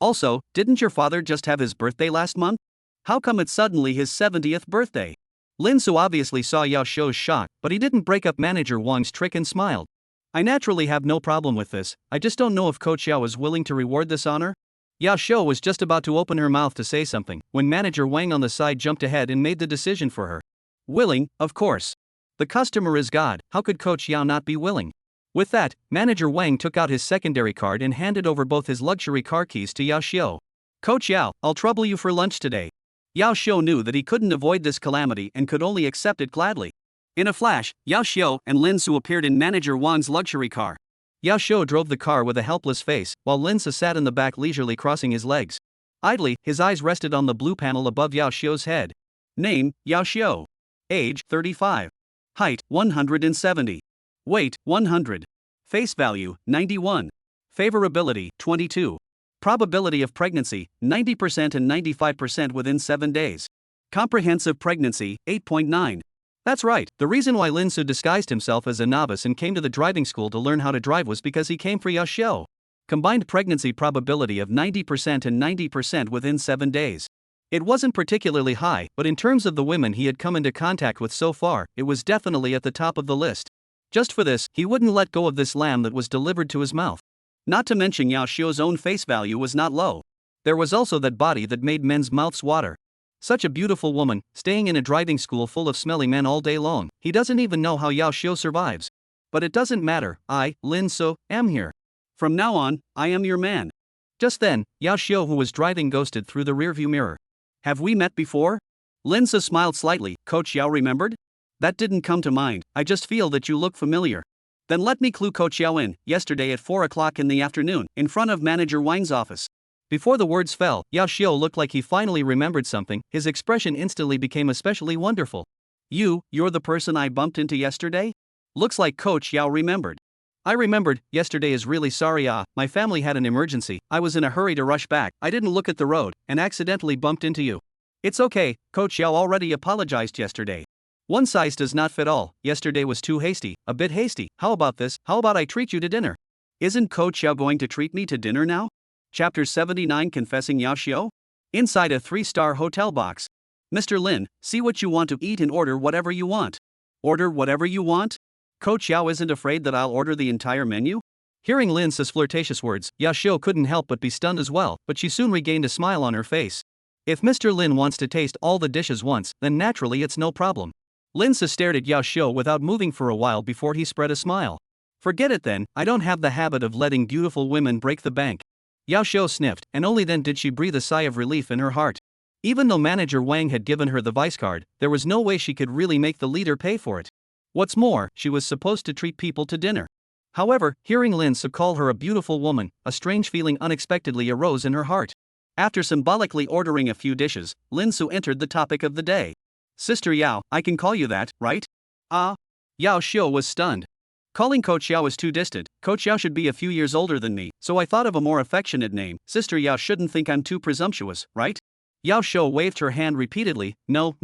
B: Also, didn't your father just have his birthday last month? How come it's suddenly his 70th birthday? Lin Su obviously saw Yao Xiao's shock, but he didn't break up manager Wang's trick and smiled. I naturally have no problem with this, I just don't know if Coach Xiao is willing to reward this honor? Yao Xiao was just about to open her mouth to say something, when manager Wang on the side jumped ahead and made the decision for her. Willing, of course. The customer is God, how could Coach Xiao not be willing? With that, manager Wang took out his secondary card and handed over both his luxury car keys to Yao Xiao. Coach Xiao, I'll trouble you for lunch today. Yao Xiao knew that he couldn't avoid this calamity and could only accept it gladly. In a flash, Yao Xiao and Lin Su appeared in manager Wang's luxury car. Yao Xiao drove the car with a helpless face, while Lin Su sat in the back leisurely crossing his legs. Idly, his eyes rested on the blue panel above Yao Xiao's head. Name, Yao Xiao. Age, 35. Height, 170. Weight, 100. Face value, 91. Favorability, 22. Probability of pregnancy, 90% and 95% within 7 days. Comprehensive pregnancy, 8.9. That's right, the reason why Lin Su disguised himself as a novice and came to the driving school to learn how to drive was because he came for Yao Xiao. Combined pregnancy probability of 90% and 90% within 7 days. It wasn't particularly high, but in terms of the women he had come into contact with so far, it was definitely at the top of the list. Just for this, he wouldn't let go of this lamb that was delivered to his mouth. Not to mention Yao Xiao's own face value was not low. There was also that body that made men's mouths water. Such a beautiful woman, staying in a driving school full of smelly men all day long, he doesn't even know how Yao Xiao survives. But it doesn't matter, I, Lin Su, am here. From now on, I am your man. Just then, Yao Xiao, who was driving, ghosted through the rearview mirror. Have we met before? Lin Su smiled slightly. Coach Xiao remembered? That didn't come to mind, I just feel that you look familiar. Then let me clue Coach Xiao in, yesterday at 4 o'clock in the afternoon, in front of manager Wang's office. Before the words fell, Yao Xiao looked like he finally remembered something, his expression instantly became especially wonderful. You're the person I bumped into yesterday? Looks like Coach Xiao remembered. I remembered, yesterday is really sorry my family had an emergency, I was in a hurry to rush back, I didn't look at the road, and accidentally bumped into you. It's okay, Coach Xiao already apologized yesterday. One size does not fit all, yesterday was too hasty, a bit hasty, how about this, how about I treat you to dinner? Isn't Coach Xiao going to treat me to dinner now? Chapter 79 Confessing Yao Xiao? Inside a 3-star hotel box. Mr. Lin, see what you want to eat and order whatever you want. Order whatever you want? Coach Xiao isn't afraid that I'll order the entire menu? Hearing Lin Su's flirtatious words, Yao Xiao couldn't help but be stunned as well, but she soon regained a smile on her face. If Mr. Lin wants to taste all the dishes once, then naturally it's no problem. Lin Su stared at Yao Xiao without moving for a while before he spread a smile. Forget it then, I don't have the habit of letting beautiful women break the bank. Yao Xiao sniffed, and only then did she breathe a sigh of relief in her heart. Even though manager Wang had given her the vice card, there was no way she could really make the leader pay for it. What's more, she was supposed to treat people to dinner. However, hearing Lin Su call her a beautiful woman, a strange feeling unexpectedly arose in her heart. After symbolically ordering a few dishes, Lin Su entered the topic of the day. Sister Yao, I can call you that, right? Yao Xiao was stunned. Calling Coach Xiao is too distant, Coach Xiao should be a few years older than me, so I thought of a more affectionate name. Sister Yao shouldn't think I'm too presumptuous, right? Yao Xiao waved her hand repeatedly, no.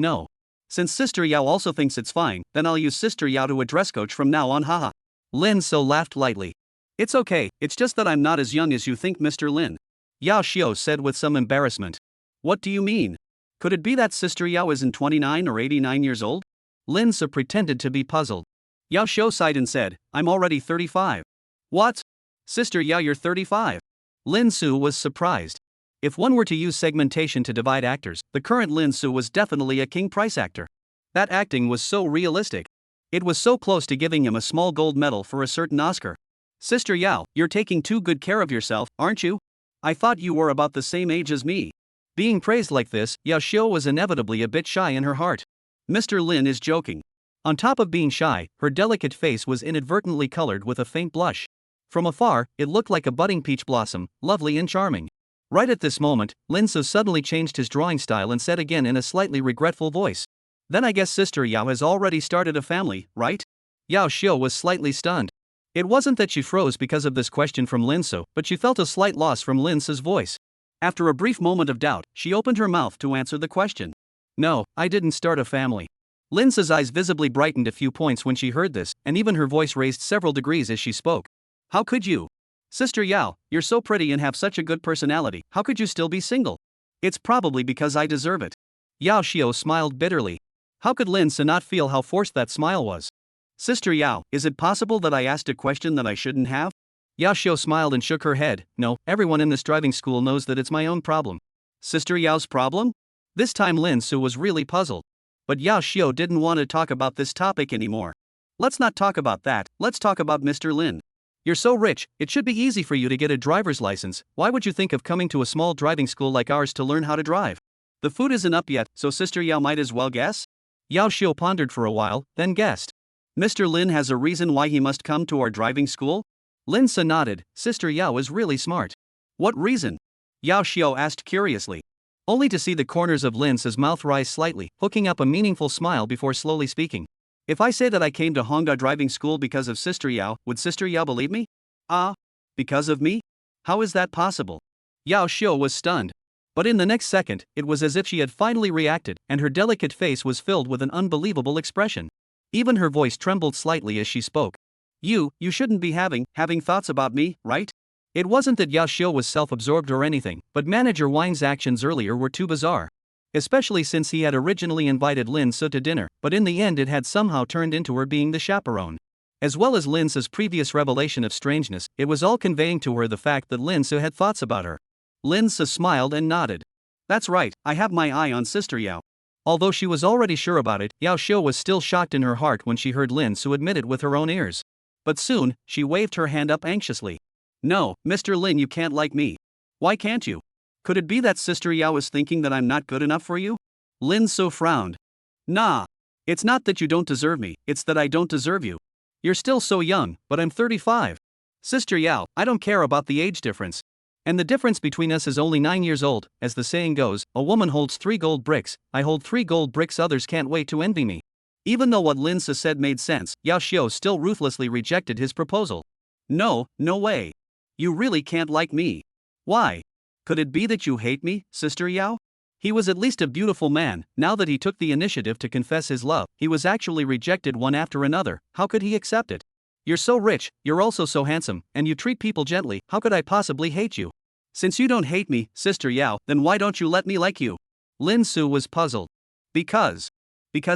B: Since Sister Yao also thinks it's fine, then I'll use Sister Yao to address Coach from now on, haha. Lin Su laughed lightly. It's okay, it's just that I'm not as young as you think, Mr. Lin. Yao Xiao said with some embarrassment. What do you mean? Could it be that Sister Yao isn't 29 or 89 years old? Lin Su pretended to be puzzled. Yao Xiao sighed and said, I'm already 35. What? Sister Yao, you're 35. Lin Su was surprised. If one were to use segmentation to divide actors, the current Lin Su was definitely a king price actor. That acting was so realistic. It was so close to giving him a small gold medal for a certain Oscar. Sister Yao, you're taking too good care of yourself, aren't you? I thought you were about the same age as me. Being praised like this, Yao Xiao was inevitably a bit shy in her heart. Mr. Lin is joking. On top of being shy, her delicate face was inadvertently colored with a faint blush. From afar, it looked like a budding peach blossom, lovely and charming. Right at this moment, Lin Su suddenly changed his drawing style and said again in a slightly regretful voice. Then I guess Sister Yao has already started a family, right? Yao Xiao was slightly stunned. It wasn't that she froze because of this question from Lin Su, but she felt a slight loss from Lin Su's voice. After a brief moment of doubt, she opened her mouth to answer the question. No, I didn't start a family. Lin Su's eyes visibly brightened a few points when she heard this, and even her voice raised several degrees as she spoke. How could you? Sister Yao, you're so pretty and have such a good personality, how could you still be single? It's probably because I deserve it. Yao Xiao smiled bitterly. How could Lin Se not feel how forced that smile was? Sister Yao, is it possible that I asked a question that I shouldn't have? Yao Xiao smiled and shook her head. No, everyone in this driving school knows that it's my own problem. Sister Yao's problem? This time Lin Se was really puzzled. But Yao Xiao didn't want to talk about this topic anymore. Let's not talk about that, let's talk about Mr. Lin. You're so rich, it should be easy for you to get a driver's license. Why would you think of coming to a small driving school like ours to learn how to drive? The food isn't up yet, so Sister Yao might as well guess? Yao Xiao pondered for a while, then guessed. Mr. Lin has a reason why he must come to our driving school? Lin Se nodded. Sister Yao is really smart. What reason? Yao Xiao asked curiously. Only to see the corners of Lin Se's mouth rise slightly, hooking up a meaningful smile before slowly speaking. If I say that I came to Hong Na driving school because of Sister Yao, would Sister Yao believe me? Ah, because of me? How is that possible? Yao Xiao was stunned. But in the next second, it was as if she had finally reacted, and her delicate face was filled with an unbelievable expression. Even her voice trembled slightly as she spoke. You shouldn't be having thoughts about me, right? It wasn't that Yao Xiao was self-absorbed or anything, but Manager Wang's actions earlier were too bizarre. Especially since he had originally invited Lin Se to dinner, but in the end it had somehow turned into her being the chaperone. As well as Lin Se's previous revelation of strangeness, it was all conveying to her the fact that Lin Se had thoughts about her. Lin Se smiled and nodded. That's right, I have my eye on Sister Yao. Although she was already sure about it, Yao Xiao was still shocked in her heart when she heard Lin Se admit it with her own ears. But soon, she waved her hand up anxiously. No, Mr. Lin, you can't like me. Why can't you? Could it be that Sister Yao is thinking that I'm not good enough for you? Lin Se frowned. Nah. It's not that you don't deserve me, it's that I don't deserve you. You're still so young, but I'm 35. Sister Yao, I don't care about the age difference. And the difference between us is only 9 years old. As the saying goes, a woman holds 3 gold bricks, I hold 3 gold bricks, others can't wait to envy me. Even though what Lin Se said made sense, Yao Xiao still ruthlessly rejected his proposal. No way. You really can't like me. Why? Could it be that you hate me, Sister Yao? He was at least a beautiful man. Now that he took the initiative to confess his love, he was actually rejected one after another. How could he accept it? You're so rich, you're also so handsome, and you treat people gently, how could I possibly hate you? Since you don't hate me, Sister Yao, then why don't you let me like you? Lin Se was puzzled. Because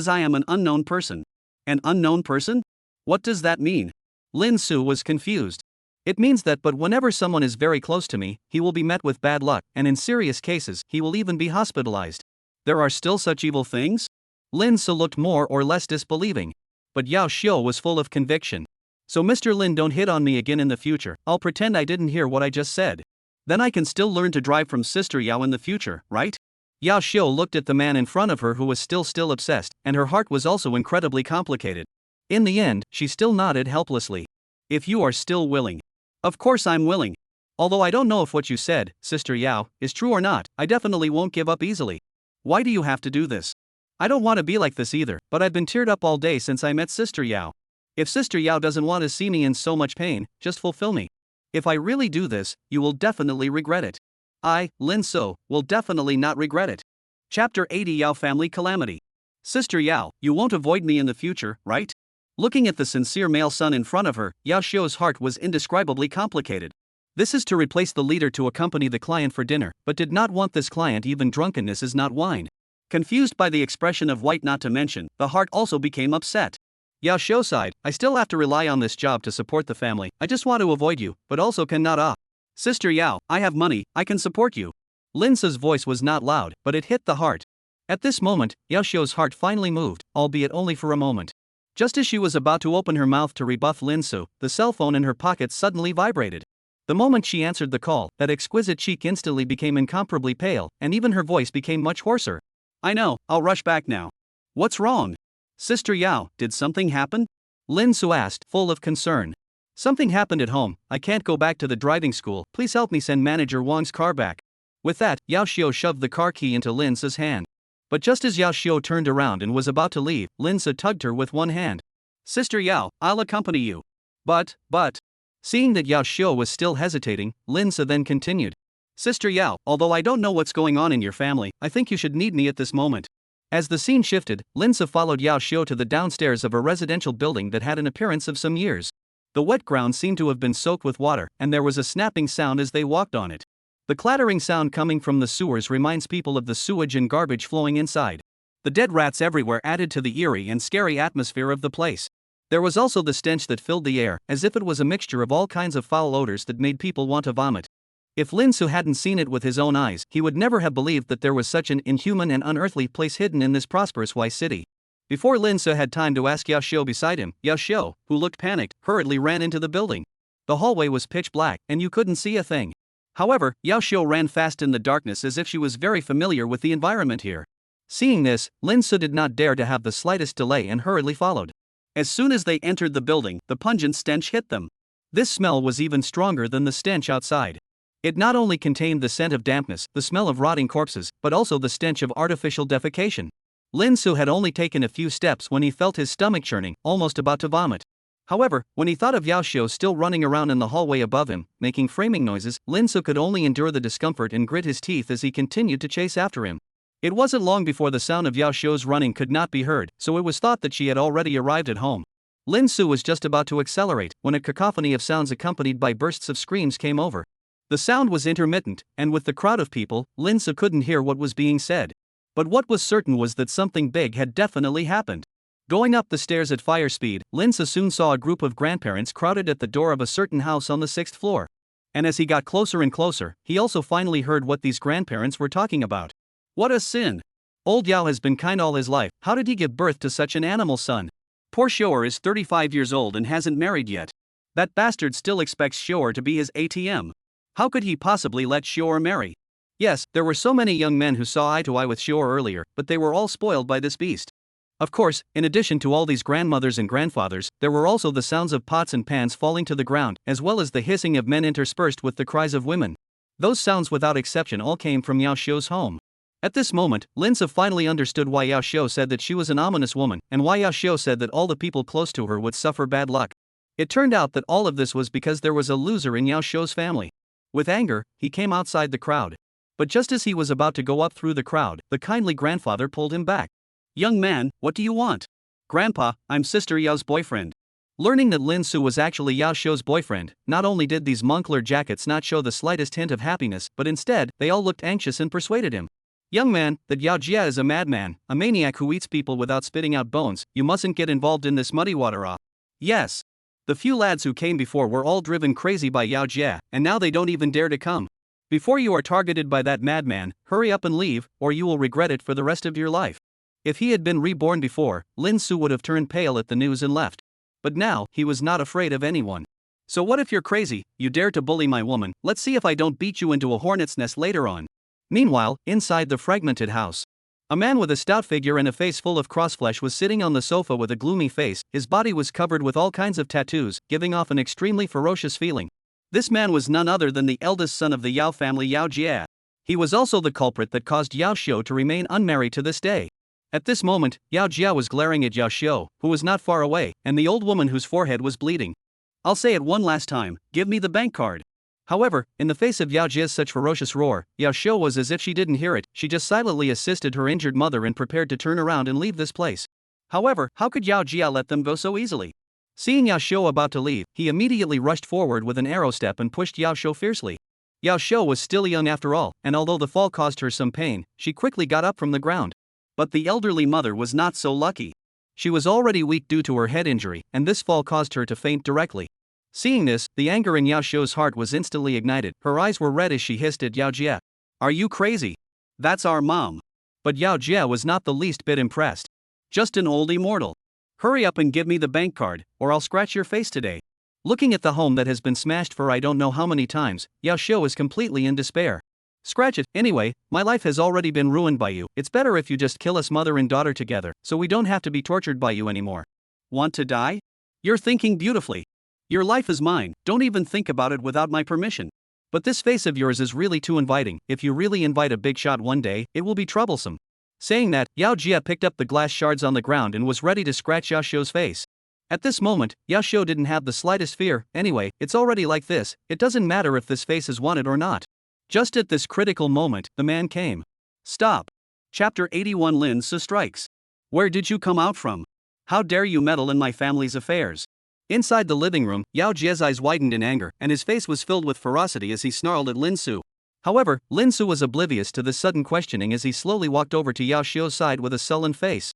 B: I am an unknown person. An unknown person? What does that mean? Lin Se was confused. It means that but whenever someone is very close to me, he will be met with bad luck, and in serious cases, he will even be hospitalized. There are still such evil things? Lin Se looked more or less disbelieving. But Yao Xiao was full of conviction. So Mr. Lin, don't hit on me again in the future. I'll pretend I didn't hear what I just said. Then I can still learn to drive from Sister Yao in the future, right? Yao Xiao looked at the man in front of her who was still obsessed, and her heart was also incredibly complicated. In the end, she still nodded helplessly. If you are still willing. Of course I'm willing. Although I don't know if what you said, Sister Yao, is true or not, I definitely won't give up easily. Why do you have to do this? I don't want to be like this either, but I've been teared up all day since I met Sister Yao. If Sister Yao doesn't want to see me in so much pain, just fulfill me. If I really do this, you will definitely regret it. I, Lin Se, will definitely not regret it. Chapter 80 Yao Family Calamity. Sister Yao, you won't avoid me in the future, right? Looking at the sincere male son in front of her, Yao Xiao's heart was indescribably complicated. This is to replace the leader to accompany the client for dinner, but did not want this client. Even drunkenness is not wine. Confused by the expression of white, not to mention, the heart also became upset. Yao Xiao sighed. I still have to rely on this job to support the family. I just want to avoid you, but also cannot. Sister Yao, I have money, I can support you. Lin Se's voice was not loud, but it hit the heart. At this moment, Yao Xiao's heart finally moved, albeit only for a moment. Just as she was about to open her mouth to rebuff Lin Se, the cell phone in her pocket suddenly vibrated. The moment she answered the call, that exquisite cheek instantly became incomparably pale, and even her voice became much hoarser. I know, I'll rush back now. What's wrong? Sister Yao, did something happen? Lin Se asked, full of concern. Something happened at home, I can't go back to the driving school, please help me send Manager Wang's car back. With that, Yao Xiao shoved the car key into Lin Se's hand. But just as Yao Xiao turned around and was about to leave, Lin Se tugged her with one hand. Sister Yao, I'll accompany you. But. Seeing that Yao Xiao was still hesitating, Lin Se then continued. Sister Yao, although I don't know what's going on in your family, I think you should need me at this moment. As the scene shifted, Lin Se followed Yao Xiao to the downstairs of a residential building that had an appearance of some years. The wet ground seemed to have been soaked with water, and there was a snapping sound as they walked on it. The clattering sound coming from the sewers reminds people of the sewage and garbage flowing inside. The dead rats everywhere added to the eerie and scary atmosphere of the place. There was also the stench that filled the air, as if it was a mixture of all kinds of foul odors that made people want to vomit. If Lin Su hadn't seen it with his own eyes, he would never have believed that there was such an inhuman and unearthly place hidden in this prosperous Y city. Before Lin Su had time to ask Yao Xiao beside him, Yao Xiao, who looked panicked, hurriedly ran into the building. The hallway was pitch black, and you couldn't see a thing. However, Yao Xiao ran fast in the darkness as if she was very familiar with the environment here. Seeing this, Lin Su did not dare to have the slightest delay and hurriedly followed. As soon as they entered the building, the pungent stench hit them. This smell was even stronger than the stench outside. It not only contained the scent of dampness, the smell of rotting corpses, but also the stench of artificial defecation. Lin Su had only taken a few steps when he felt his stomach churning, almost about to vomit. However, when he thought of Yao Xiao still running around in the hallway above him, making framing noises, Lin Su could only endure the discomfort and grit his teeth as he continued to chase after him. It wasn't long before the sound of Yao Xiao's running could not be heard, so it was thought that she had already arrived at home. Lin Su was just about to accelerate when a cacophony of sounds accompanied by bursts of screams came over. The sound was intermittent, and with the crowd of people, Lin Su couldn't hear what was being said. But what was certain was that something big had definitely happened. Going up the stairs at fire speed, Lin Su soon saw a group of grandparents crowded at the door of a certain house on the 6th floor. And as he got closer and closer, he also finally heard what these grandparents were talking about. What a sin! Old Yao has been kind all his life, how did he give birth to such an animal son? Poor Xiao is 35 years old and hasn't married yet. That bastard still expects Xiao to be his ATM. How could he possibly let Xiao marry? Yes, there were so many young men who saw eye to eye with Xiao earlier, but they were all spoiled by this beast. Of course, in addition to all these grandmothers and grandfathers, there were also the sounds of pots and pans falling to the ground, as well as the hissing of men interspersed with the cries of women. Those sounds without exception all came from Yao Xiao's home. At this moment, Lin Su finally understood why Yao Xiao said that she was an ominous woman, and why Yao Xiao said that all the people close to her would suffer bad luck. It turned out that all of this was because there was a loser in Yao Xiao's family. With anger, he came outside the crowd. But just as he was about to go up through the crowd, the kindly grandfather pulled him back. Young man, what do you want? Grandpa, I'm Sister Yao's boyfriend. Learning that Lin Su was actually Yao Xiao's boyfriend, not only did these Moncler jackets not show the slightest hint of happiness, but instead, they all looked anxious and persuaded him. Young man, that Yao Jia is a madman, a maniac who eats people without spitting out bones, you mustn't get involved in this muddy water. Yes. The few lads who came before were all driven crazy by Yao Jia, and now they don't even dare to come. Before you are targeted by that madman, hurry up and leave, or you will regret it for the rest of your life. If he had been reborn before, Lin Su would have turned pale at the news and left. But now, he was not afraid of anyone. So what if you're crazy, you dare to bully my woman, let's see if I don't beat you into a hornet's nest later on. Meanwhile, inside the fragmented house, a man with a stout figure and a face full of crossflesh was sitting on the sofa with a gloomy face. His body was covered with all kinds of tattoos, giving off an extremely ferocious feeling. This man was none other than the eldest son of the Yao family, Yao Jia. He was also the culprit that caused Yao Xiao to remain unmarried to this day. At this moment, Yao Jia was glaring at Yao Xiao, who was not far away, and the old woman whose forehead was bleeding. I'll say it one last time, give me the bank card. However, in the face of Yao Jia's such ferocious roar, Yao Xiao was as if she didn't hear it. She just silently assisted her injured mother and prepared to turn around and leave this place. However, how could Yao Jia let them go so easily? Seeing Yao Xiao about to leave, he immediately rushed forward with an arrow step and pushed Yao Xiao fiercely. Yao Xiao was still young after all, and although the fall caused her some pain, she quickly got up from the ground. But the elderly mother was not so lucky. She was already weak due to her head injury, and this fall caused her to faint directly. Seeing this, the anger in Yao Xiao's heart was instantly ignited. Her eyes were red as she hissed at Yao Jia. Are you crazy? That's our mom. But Yao Jia was not the least bit impressed. Just an old immortal. Hurry up and give me the bank card, or I'll scratch your face today. Looking at the home that has been smashed for I don't know how many times, Yao Xiao is completely in despair. Scratch it, anyway, my life has already been ruined by you. It's better if you just kill us mother and daughter together, so we don't have to be tortured by you anymore. Want to die? You're thinking beautifully. Your life is mine, don't even think about it without my permission. But this face of yours is really too inviting. If you really invite a big shot one day, it will be troublesome. Saying that, Yao Jia picked up the glass shards on the ground and was ready to scratch Yao Xiao's face. At this moment, Yao Xiao didn't have the slightest fear. Anyway, it's already like this, it doesn't matter if this face is wanted or not. Just at this critical moment, the man came. Stop. Chapter 81 Lin Su strikes. Where did you come out from? How dare you meddle in my family's affairs? Inside the living room, Yao Jie's eyes widened in anger, and his face was filled with ferocity as he snarled at Lin Su. However, Lin Su was oblivious to this sudden questioning as he slowly walked over to Yao Xiao's side with a sullen face.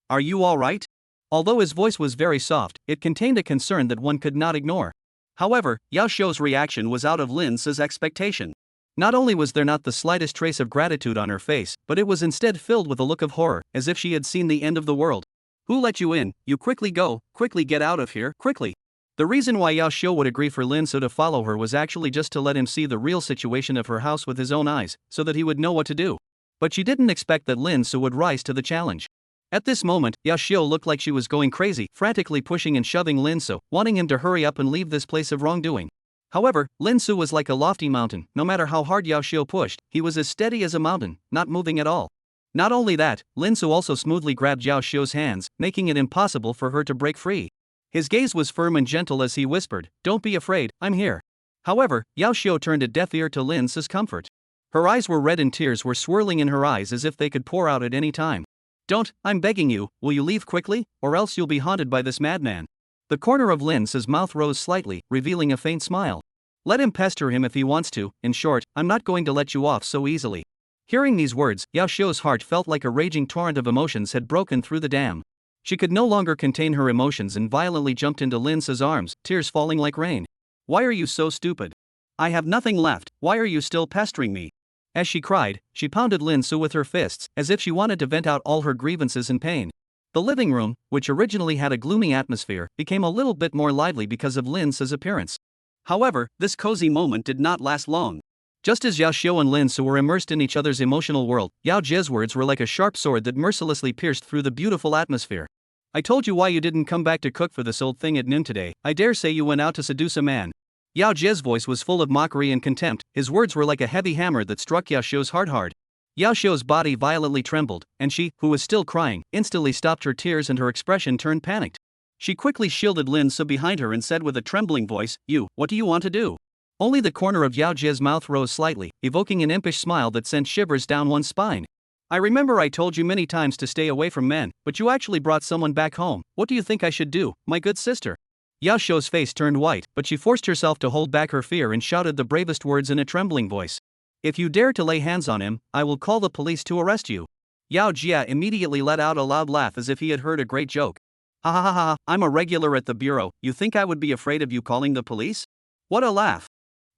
B: "Are you alright?" Although his voice was very soft, it contained a concern that one could not ignore. However, Yao Xiao's reaction was out of Lin Su's expectation. Not only was there not the slightest trace of gratitude on her face, but it was instead filled with a look of horror, as if she had seen the end of the world. "Who let you in? You quickly go, quickly get out of here, quickly." The reason why Yao Xiao would agree for Lin Su to follow her was actually just to let him see the real situation of her house with his own eyes, so that he would know what to do. But she didn't expect that Lin Su would rise to the challenge. At this moment, Yao Xiao looked like she was going crazy, frantically pushing and shoving Lin Su, wanting him to hurry up and leave this place of wrongdoing. However, Lin Su was like a lofty mountain. No matter how hard Yao Xiao pushed, he was as steady as a mountain, not moving at all. Not only that, Lin Su also smoothly grabbed Yao Xiao's hands, making it impossible for her to break free. His gaze was firm and gentle as he whispered, "Don't be afraid, I'm here." However, Yao Xiao turned a deaf ear to Lin Su's comfort. Her eyes were red and tears were swirling in her eyes as if they could pour out at any time. "Don't, I'm begging you, will you leave quickly, or else you'll be haunted by this madman." The corner of Lin Su's mouth rose slightly, revealing a faint smile. "Let him pester him if he wants to, in short, I'm not going to let you off so easily." Hearing these words, Yao Xiao's heart felt like a raging torrent of emotions had broken through the dam. She could no longer contain her emotions and violently jumped into Lin Su's arms, tears falling like rain. "Why are you so stupid? I have nothing left, why are you still pestering me?" As she cried, she pounded Lin Su with her fists, as if she wanted to vent out all her grievances and pain. The living room, which originally had a gloomy atmosphere, became a little bit more lively because of Lin Su's appearance. However, this cozy moment did not last long. Just as Yao Xiao and Lin Su were immersed in each other's emotional world, Yao Jie's words were like a sharp sword that mercilessly pierced through the beautiful atmosphere. "I told you why you didn't come back to cook for this old thing at noon today. I dare say you went out to seduce a man." Yao Jie's voice was full of mockery and contempt. His words were like a heavy hammer that struck Yao Xiao's heart hard. Yao Xiao's body violently trembled, and she, who was still crying, instantly stopped her tears and her expression turned panicked. She quickly shielded Lin Su behind her and said with a trembling voice, What do you want to do?" Only the corner of Yao Jie's mouth rose slightly, evoking an impish smile that sent shivers down one's spine. "I remember I told you many times to stay away from men, but you actually brought someone back home. What do you think I should do, my good sister?" Yao Xiao's face turned white, but she forced herself to hold back her fear and shouted the bravest words in a trembling voice. "If you dare to lay hands on him, I will call the police to arrest you." Yao Jie immediately let out a loud laugh as if he had heard a great joke. "Ha ha ha ha, I'm a regular at the bureau, you think I would be afraid of you calling the police?" What a laugh!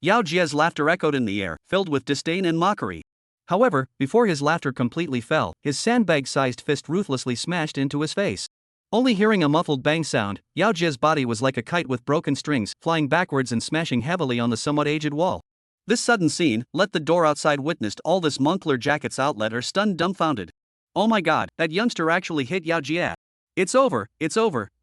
B: Yao Jie's laughter echoed in the air, filled with disdain and mockery. However, before his laughter completely fell, his sandbag-sized fist ruthlessly smashed into his face. Only hearing a muffled bang sound, Yao Jie's body was like a kite with broken strings, flying backwards and smashing heavily on the somewhat aged wall. This sudden scene, let the door outside witnessed all this Moncler Jacket's outlet are stunned dumbfounded. "Oh my god, that youngster actually hit Yao Jie. It's over,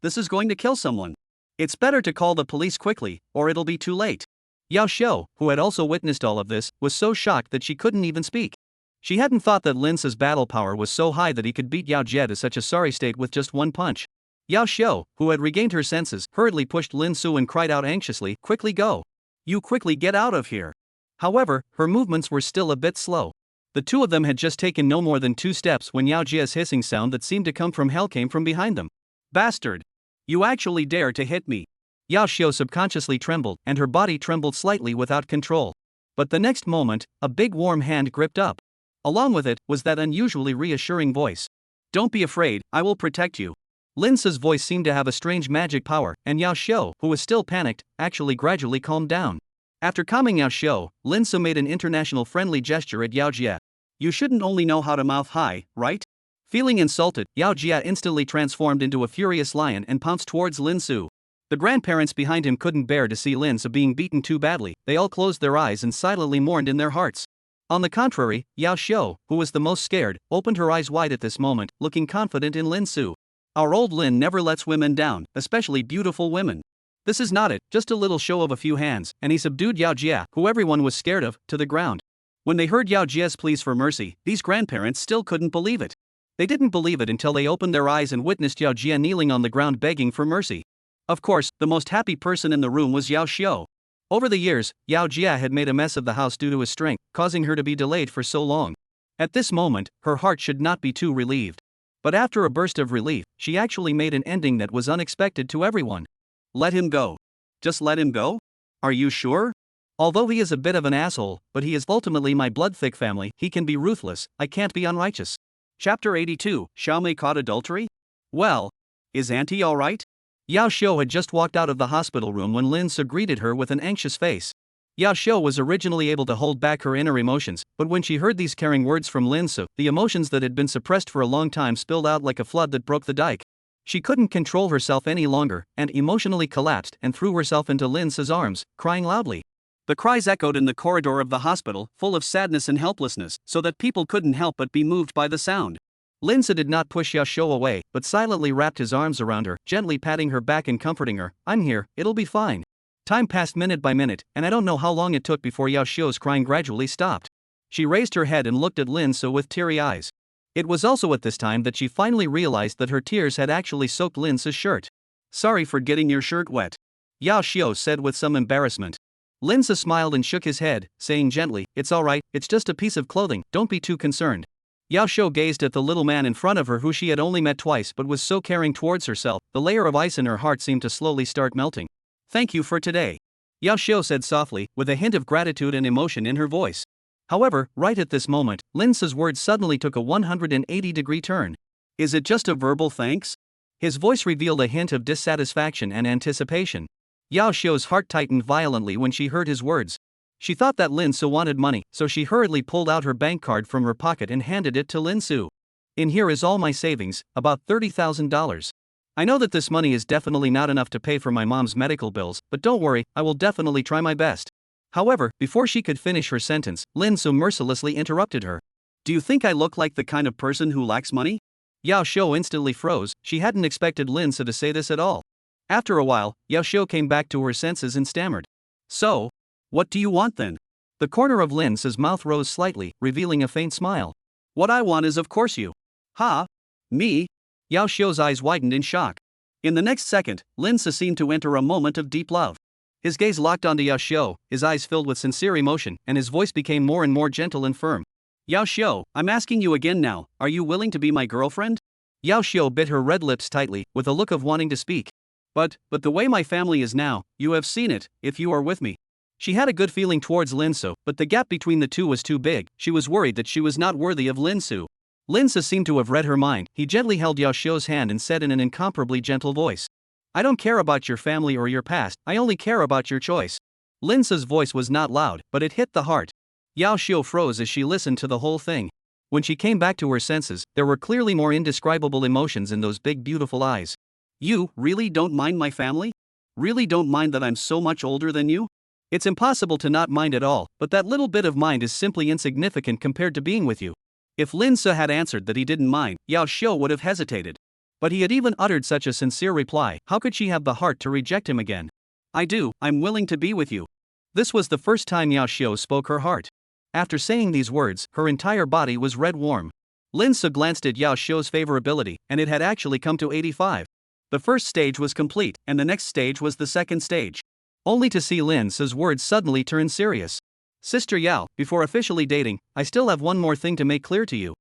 B: this is going to kill someone. It's better to call the police quickly, or it'll be too late." Yao Xiao, who had also witnessed all of this, was so shocked that she couldn't even speak. She hadn't thought that Lin Su's battle power was so high that he could beat Yao Jie to such a sorry state with just one punch. Yao Xiao, who had regained her senses, hurriedly pushed Lin Su and cried out anxiously, "Quickly go! You quickly get out of here!" However, her movements were still a bit slow. The two of them had just taken no more than 2 steps when Yao Jie's hissing sound that seemed to come from hell came from behind them. "Bastard! You actually dare to hit me!" Yao Xiao subconsciously trembled, and her body trembled slightly without control. But the next moment, a big warm hand gripped up. Along with it was that unusually reassuring voice. "Don't be afraid, I will protect you." Lin Su's voice seemed to have a strange magic power, and Yao Xiao, who was still panicked, actually gradually calmed down. After calming Yao Xiao, Lin Su made an international friendly gesture at Yao Jie. "You shouldn't only know how to mouth high, right?" Feeling insulted, Yao Jie instantly transformed into a furious lion and pounced towards Lin Su. The grandparents behind him couldn't bear to see Lin Su being beaten too badly. They all closed their eyes and silently mourned in their hearts. On the contrary, Yao Xiao, who was the most scared, opened her eyes wide at this moment, looking confident in Lin Su. Our old Lin never lets women down, especially beautiful women. This is not it, just a little show of a few hands, and he subdued Yao Jie, who everyone was scared of, to the ground. When they heard Yao Jie's pleas for mercy, these grandparents still couldn't believe it. They didn't believe it until they opened their eyes and witnessed Yao Jie kneeling on the ground begging for mercy. Of course, the most happy person in the room was Yao Xiao. Over the years, Yao Jie had made a mess of the house due to his strength, causing her to be delayed for so long. At this moment, her heart should not be too relieved. But after a burst of relief, she actually made an ending that was unexpected to everyone. Let him go. Just let him go? Are you sure? Although he is a bit of an asshole, but he is ultimately my blood-thick family, he can be ruthless, I can't be unrighteous. Chapter 82, Xiaomei caught adultery? Well, is Auntie alright? Yao Xiao had just walked out of the hospital room when Lin Se greeted her with an anxious face. Yao Xiao was originally able to hold back her inner emotions, but when she heard these caring words from Lin Se, the emotions that had been suppressed for a long time spilled out like a flood that broke the dike. She couldn't control herself any longer, and emotionally collapsed and threw herself into Lin Se's arms, crying loudly. The cries echoed in the corridor of the hospital, full of sadness and helplessness, so that people couldn't help but be moved by the sound. Lin Se did not push Yao Xiao away, but silently wrapped his arms around her, gently patting her back and comforting her. I'm here, it'll be fine. Time passed minute by minute, and I don't know how long it took before Yao Xiao's crying gradually stopped. She raised her head and looked at Lin Se with teary eyes. It was also at this time that she finally realized that her tears had actually soaked Lin Se's shirt. Sorry for getting your shirt wet, Yao Xiao said with some embarrassment. Lin Se smiled and shook his head, saying gently, it's alright, it's just a piece of clothing, don't be too concerned. Yao Xiao gazed at the little man in front of her who she had only met twice but was so caring towards herself, the layer of ice in her heart seemed to slowly start melting. Thank you for today, Yao Xiao said softly, with a hint of gratitude and emotion in her voice. However, right at this moment, Lin Se's words suddenly took a 180-degree turn. Is it just a verbal thanks? His voice revealed a hint of dissatisfaction and anticipation. Yao Xiao's heart tightened violently when she heard his words. She thought that Lin Se wanted money, so she hurriedly pulled out her bank card from her pocket and handed it to Lin Se. In here is all my savings, about $30,000. I know that this money is definitely not enough to pay for my mom's medical bills, but don't worry, I will definitely try my best. However, before she could finish her sentence, Lin Se mercilessly interrupted her. Do you think I look like the kind of person who lacks money? Yao Xiao instantly froze, she hadn't expected Lin Se to say this at all. After a while, Yao Xiao came back to her senses and stammered. So, what do you want then? The corner of Lin Se's mouth rose slightly, revealing a faint smile. What I want is of course you. Ha? Me? Yao Xiao's eyes widened in shock. In the next second, Lin Se seemed to enter a moment of deep love. His gaze locked onto Yao Xiao, his eyes filled with sincere emotion, and his voice became more and more gentle and firm. Yao Xiao, I'm asking you again now, are you willing to be my girlfriend? Yao Xiao bit her red lips tightly, with a look of wanting to speak. But the way my family is now, you have seen it, if you are with me. She had a good feeling towards Lin Se, but the gap between the two was too big, she was worried that she was not worthy of Lin Se. Lin Se seemed to have read her mind, he gently held Yao Xiao's hand and said in an incomparably gentle voice. I don't care about your family or your past, I only care about your choice. Lin Se's voice was not loud, but it hit the heart. Yao Xiao froze as she listened to the whole thing. When she came back to her senses, there were clearly more indescribable emotions in those big beautiful eyes. You really don't mind my family? Really don't mind that I'm so much older than you? It's impossible to not mind at all, but that little bit of mind is simply insignificant compared to being with you. If Lin Se had answered that he didn't mind, Yao Xiao would have hesitated. But he had even uttered such a sincere reply, how could she have the heart to reject him again? I do, I'm willing to be with you. This was the first time Yao Xiao spoke her heart. After saying these words, her entire body was red warm. Lin Se glanced at Yao Xiao's favorability, and it had actually come to 85. The first stage was complete, and the next stage was the second stage. Only to see Lin Se's words suddenly turn serious. Sister Yao, before officially dating, I still have one more thing to make clear to you.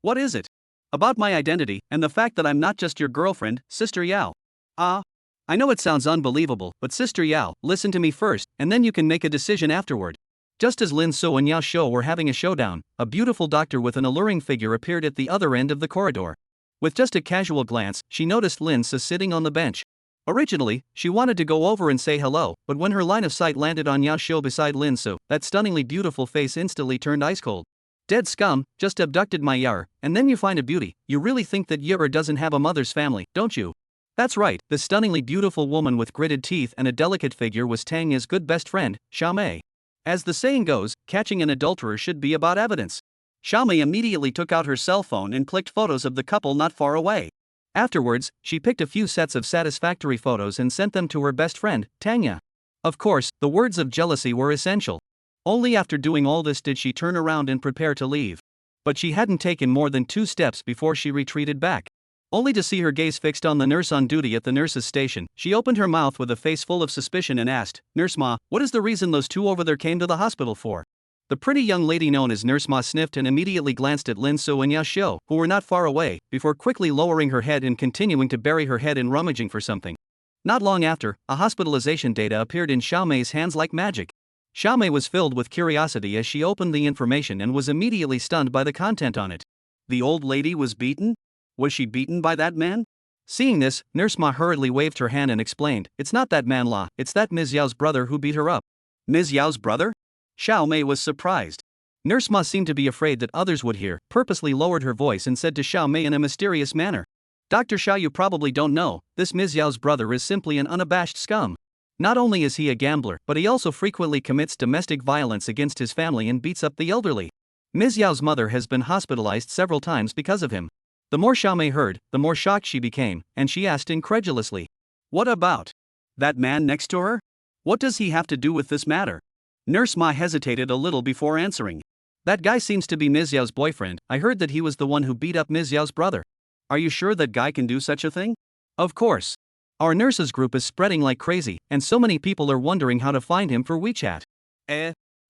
B: What is it? About my identity, and the fact that I'm not just your girlfriend, Sister Yao. I know it sounds unbelievable, but Sister Yao, listen to me first, and then you can make a decision afterward. Just as Lin Se and Yao Xiao were having a showdown, a beautiful doctor with an alluring figure appeared at the other end of the corridor. With just a casual glance, she noticed Lin Se sitting on the bench. Originally, she wanted to go over and say hello, but when her line of sight landed on Yao Xiao beside Lin Se, that stunningly beautiful face instantly turned ice cold. Dead scum, just abducted my Yar, and then you find a beauty. You really think that Yar doesn't have a mother's family, don't you? That's right, the stunningly beautiful woman with gritted teeth and a delicate figure was Tanga's good best friend, Xiaomei. As the saying goes, catching an adulterer should be about evidence. Xiaomei immediately took out her cell phone and clicked photos of the couple not far away. Afterwards, she picked a few sets of satisfactory photos and sent them to her best friend, Tanga. Of course, the words of jealousy were essential. Only after doing all this did she turn around and prepare to leave. But she hadn't taken more than 2 steps before she retreated back. Only to see her gaze fixed on the nurse on duty at the nurse's station, she opened her mouth with a face full of suspicion and asked, Nurse Ma, what is the reason those 2 over there came to the hospital for? The pretty young lady known as Nurse Ma sniffed and immediately glanced at Lin Se and Yao Xiao, who were not far away, before quickly lowering her head and continuing to bury her head in rummaging for something. Not long after, a hospitalization data appeared in Xiao Mei's hands like magic. Xiao Mei was filled with curiosity as she opened the information and was immediately stunned by the content on it. The old lady was beaten? Was she beaten by that man? Seeing this, Nurse Ma hurriedly waved her hand and explained, "It's not that man La, it's that Ms. Yao's brother who beat her up." Ms. Yao's brother? Xiao Mei was surprised. Nurse Ma seemed to be afraid that others would hear, purposely lowered her voice and said to Xiao Mei in a mysterious manner, "Dr. Xiao, you probably don't know, this Ms. Yao's brother is simply an unabashed scum. Not only is he a gambler, but he also frequently commits domestic violence against his family and beats up the elderly. Ms. Yao's mother has been hospitalized several times because of him." The more Xiao Mei heard, the more shocked she became, and she asked incredulously, "What about that man next to her? What does he have to do with this matter?" Nurse Ma hesitated a little before answering. "That guy seems to be Ms. Yao's boyfriend. I heard that he was the one who beat up Ms. Yao's brother." "Are you sure that guy can do such a thing?" "Of course. Our nurses group is spreading like crazy, and so many people are wondering how to find him for WeChat."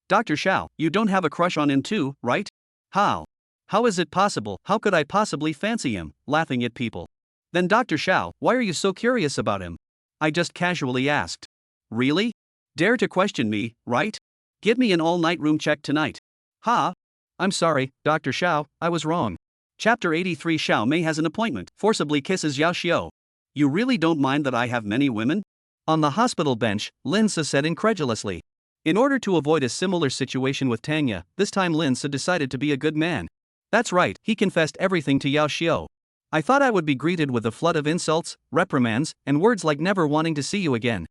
B: Dr. Xiao, you don't have a crush on him too, right?" "How? How is it possible? How could I possibly fancy him?" laughing at people. "Then Dr. Xiao, why are you so curious about him?" I just casually asked. "Really? Dare to question me, right? Give me an all-night room check tonight." "Ha? I'm sorry, Dr. Xiao, I was wrong." Chapter 83. Xiao Mei has an appointment. Forcibly kisses Yao Xiao. "You really don't mind that I have many women?" On the hospital bench, Lin Se said incredulously. In order to avoid a similar situation with Tanga, this time Lin Se decided to be a good man. That's right, he confessed everything to Yao Xiao. "I thought I would be greeted with a flood of insults, reprimands, and words like never wanting to see you again."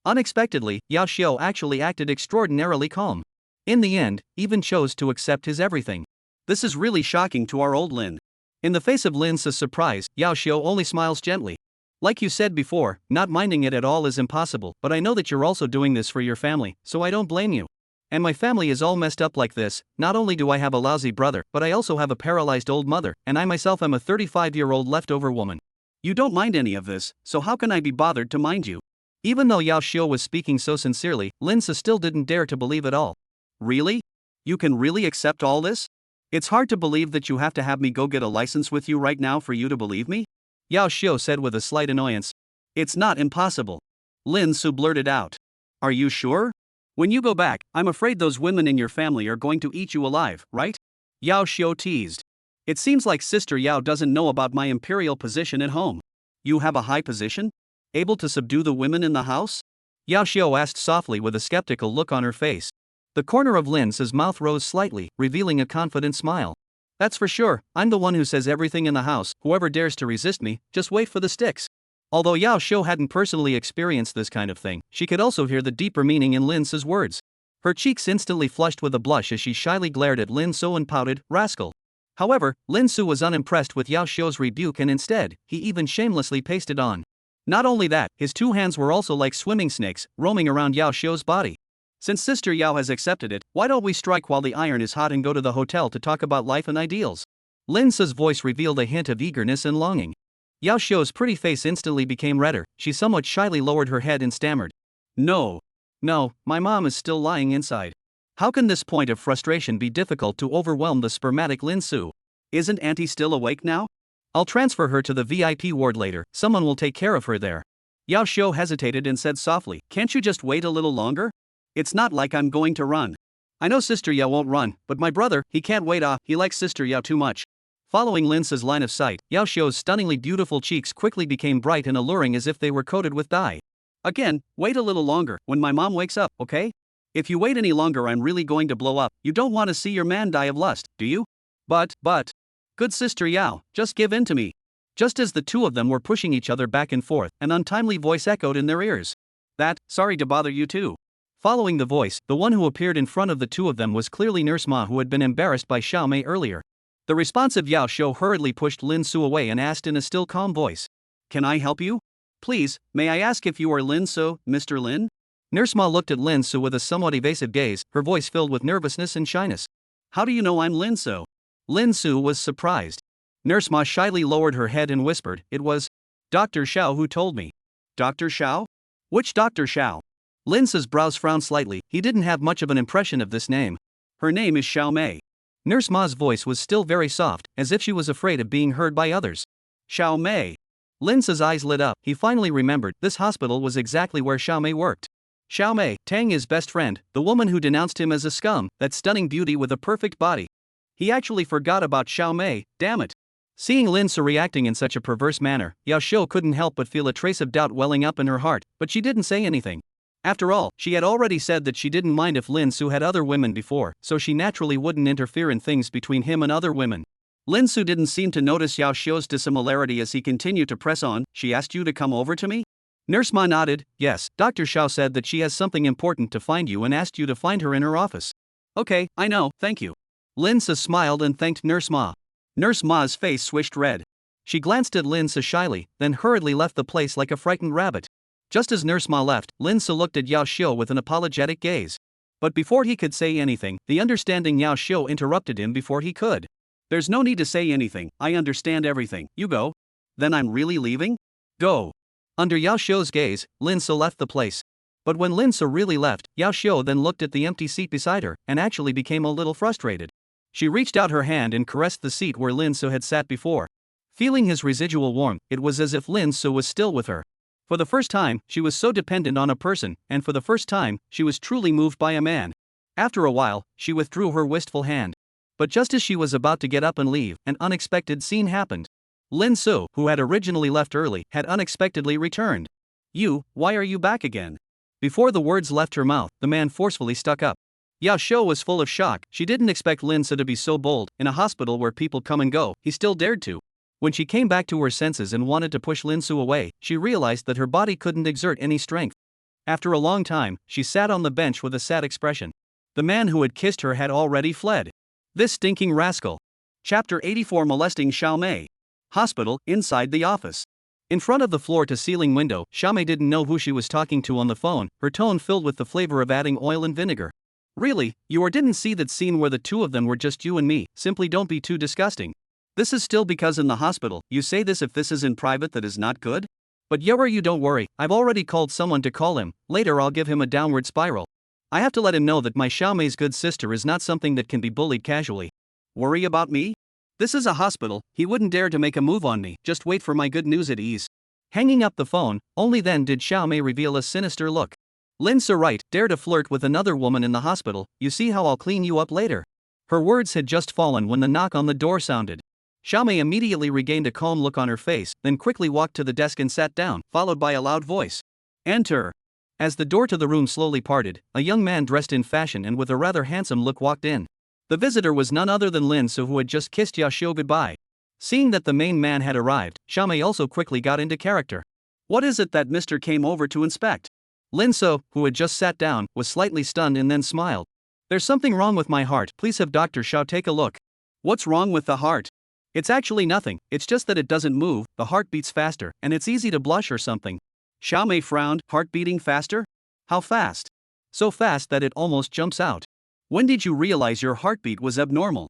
B: Unexpectedly, Yao Xiao actually acted extraordinarily calm. In the end, even chose to accept his everything. This is really shocking to our old Lin. In the face of Lin's surprise, Yao Xiao only smiles gently. "Like you said before, not minding it at all is impossible, but I know that you're also doing this for your family, so I don't blame you. And my family is all messed up like this. Not only do I have a lousy brother, but I also have a paralyzed old mother, and I myself am a 35-year-old leftover woman. You don't mind any of this, so how can I be bothered to mind you?" Even though Yao Xiao was speaking so sincerely, Lin Se still didn't dare to believe it all. "Really? You can really accept all this? It's hard to believe that you have to have me go get a license with you right now for you to believe me?" Yao Xiao said with a slight annoyance. "It's not impossible." Lin Se blurted out. "Are you sure? When you go back, I'm afraid those women in your family are going to eat you alive, right?" Yao Xiao teased. "It seems like Sister Yao doesn't know about my imperial position at home." "You have a high position? Able to subdue the women in the house?" Yao Xiao asked softly with a skeptical look on her face. The corner of Lin's mouth rose slightly, revealing a confident smile. "That's for sure, I'm the one who says everything in the house. Whoever dares to resist me, just wait for the sticks." Although Yao Xiao hadn't personally experienced this kind of thing, she could also hear the deeper meaning in Lin Se's words. Her cheeks instantly flushed with a blush as she shyly glared at Lin Se and pouted, "Rascal." However, Lin Se was unimpressed with Yao Xiao's rebuke and instead, he even shamelessly pasted on. Not only that, his two hands were also like swimming snakes, roaming around Yao Xiao's body. "Since Sister Yao has accepted it, why don't we strike while the iron is hot and go to the hotel to talk about life and ideals?" Lin Se's voice revealed a hint of eagerness and longing. Yao Xiao's pretty face instantly became redder. She somewhat shyly lowered her head and stammered, No, my mom is still lying inside." How can this point of frustration be difficult to overwhelm the spermatic Lin Se? "Isn't Auntie still awake now? I'll transfer her to the VIP ward later, someone will take care of her there." Yao Xiao hesitated and said softly, "Can't you just wait a little longer? It's not like I'm going to run. I know Sister Yao won't run, but my brother, he can't wait. He likes Sister Yao too much." Following Lin Se's line of sight, Yao Xiao's stunningly beautiful cheeks quickly became bright and alluring as if they were coated with dye. "Again, wait a little longer, when my mom wakes up, okay? If you wait any longer I'm really going to blow up. You don't want to see your man die of lust, do you?" But, good Sister Yao, just give in to me." Just as the two of them were pushing each other back and forth, an untimely voice echoed in their ears. Sorry to bother you too." Following the voice, the one who appeared in front of the two of them was clearly Nurse Ma, who had been embarrassed by Xiao Mei earlier. The responsive Yao Xiao hurriedly pushed Lin Se away and asked in a still calm voice, "Can I help you? Please, may I ask if you are Lin Se, Mr. Lin?" Nurse Ma looked at Lin Se with a somewhat evasive gaze, her voice filled with nervousness and shyness. "How do you know I'm Lin Se?" Lin Se was surprised. Nurse Ma shyly lowered her head and whispered, "It was Dr. Xiao who told me." "Dr. Xiao? Which Dr. Xiao?" Lin Se's brows frowned slightly. He didn't have much of an impression of this name. "Her name is Xiao Mei." Nurse Ma's voice was still very soft, as if she was afraid of being heard by others. "Xiao Mei. Lin's eyes lit up. He finally remembered this hospital was exactly where Xiaomei worked. Xiaomei, Tanga's best friend, the woman who denounced him as a scum, that stunning beauty with a perfect body. He actually forgot about Xiaomei, damn it. Seeing Lin's reacting in such a perverse manner, Yao Xiu couldn't help but feel a trace of doubt welling up in her heart, but she didn't say anything. After all, she had already said that she didn't mind if Lin Su had other women before, so she naturally wouldn't interfere in things between him and other women. Lin Su didn't seem to notice Yao Xiu's dissimilarity as he continued to press on. She asked you to come over to me? Nurse Ma nodded. Yes, Dr. Xiao said that she has something important to find you and asked you to find her in her office. Okay, I know, thank you. Lin Su smiled and thanked Nurse Ma. Nurse Ma's face swished red. She glanced at Lin Su shyly, then hurriedly left the place like a frightened rabbit. Just as Nurse Ma left, Lin Su looked at Yao Xiu with an apologetic gaze. But before he could say anything, the understanding Yao Xiu interrupted him before he could. There's no need to say anything, I understand everything, you go. Then I'm really leaving? Go. Under Yao Xiu's gaze, Lin Su left the place. But when Lin Su really left, Yao Xiu then looked at the empty seat beside her, and actually became a little frustrated. She reached out her hand and caressed the seat where Lin Su had sat before. Feeling his residual warmth, it was as if Lin Su was still with her. For the first time, she was so dependent on a person, and for the first time, she was truly moved by a man. After a while, she withdrew her wistful hand. But just as she was about to get up and leave, an unexpected scene happened. Lin Su, who had originally left early, had unexpectedly returned. You, why are you back again? Before the words left her mouth, the man forcefully stuck up. Yao Xiu was full of shock. She didn't expect Lin Su to be so bold. In a hospital where people come and go, he still dared to. When she came back to her senses and wanted to push Lin Su away, she realized that her body couldn't exert any strength. After a long time, she sat on the bench with a sad expression. The man who had kissed her had already fled. This stinking rascal. Chapter 84 Molesting Xiaomei. Hospital, inside the office. In front of the floor-to-ceiling window, Xiaomei didn't know who she was talking to on the phone, her tone filled with the flavor of adding oil and vinegar. Really, you didn't see that scene where the two of them were just you and me? Simply don't be too disgusting. This is still because in the hospital, you say this if this is in private that is not good? But you don't worry, I've already called someone to call him, later I'll give him a downward spiral. I have to let him know that my Xiaomei's good sister is not something that can be bullied casually. Worry about me? This is a hospital, he wouldn't dare to make a move on me, just wait for my good news at ease. Hanging up the phone, only then did Xiaomei reveal a sinister look. Lin Su right, dare to flirt with another woman in the hospital, you see how I'll clean you up later. Her words had just fallen when the knock on the door sounded. Xiaomei immediately regained a calm look on her face, then quickly walked to the desk and sat down, followed by a loud voice. Enter. As the door to the room slowly parted, a young man dressed in fashion and with a rather handsome look walked in. The visitor was none other than Lin Su, who had just kissed Yao Xiu goodbye. Seeing that the main man had arrived, Xiaomei also quickly got into character. What is it that Mr. came over to inspect? Lin Su, who had just sat down, was slightly stunned and then smiled. There's something wrong with my heart, please have Dr. Xiao take a look. What's wrong with the heart? It's actually nothing, it's just that it doesn't move, the heart beats faster, and it's easy to blush or something. Xiaomei frowned, heart beating faster? How fast? So fast that it almost jumps out. When did you realize your heartbeat was abnormal?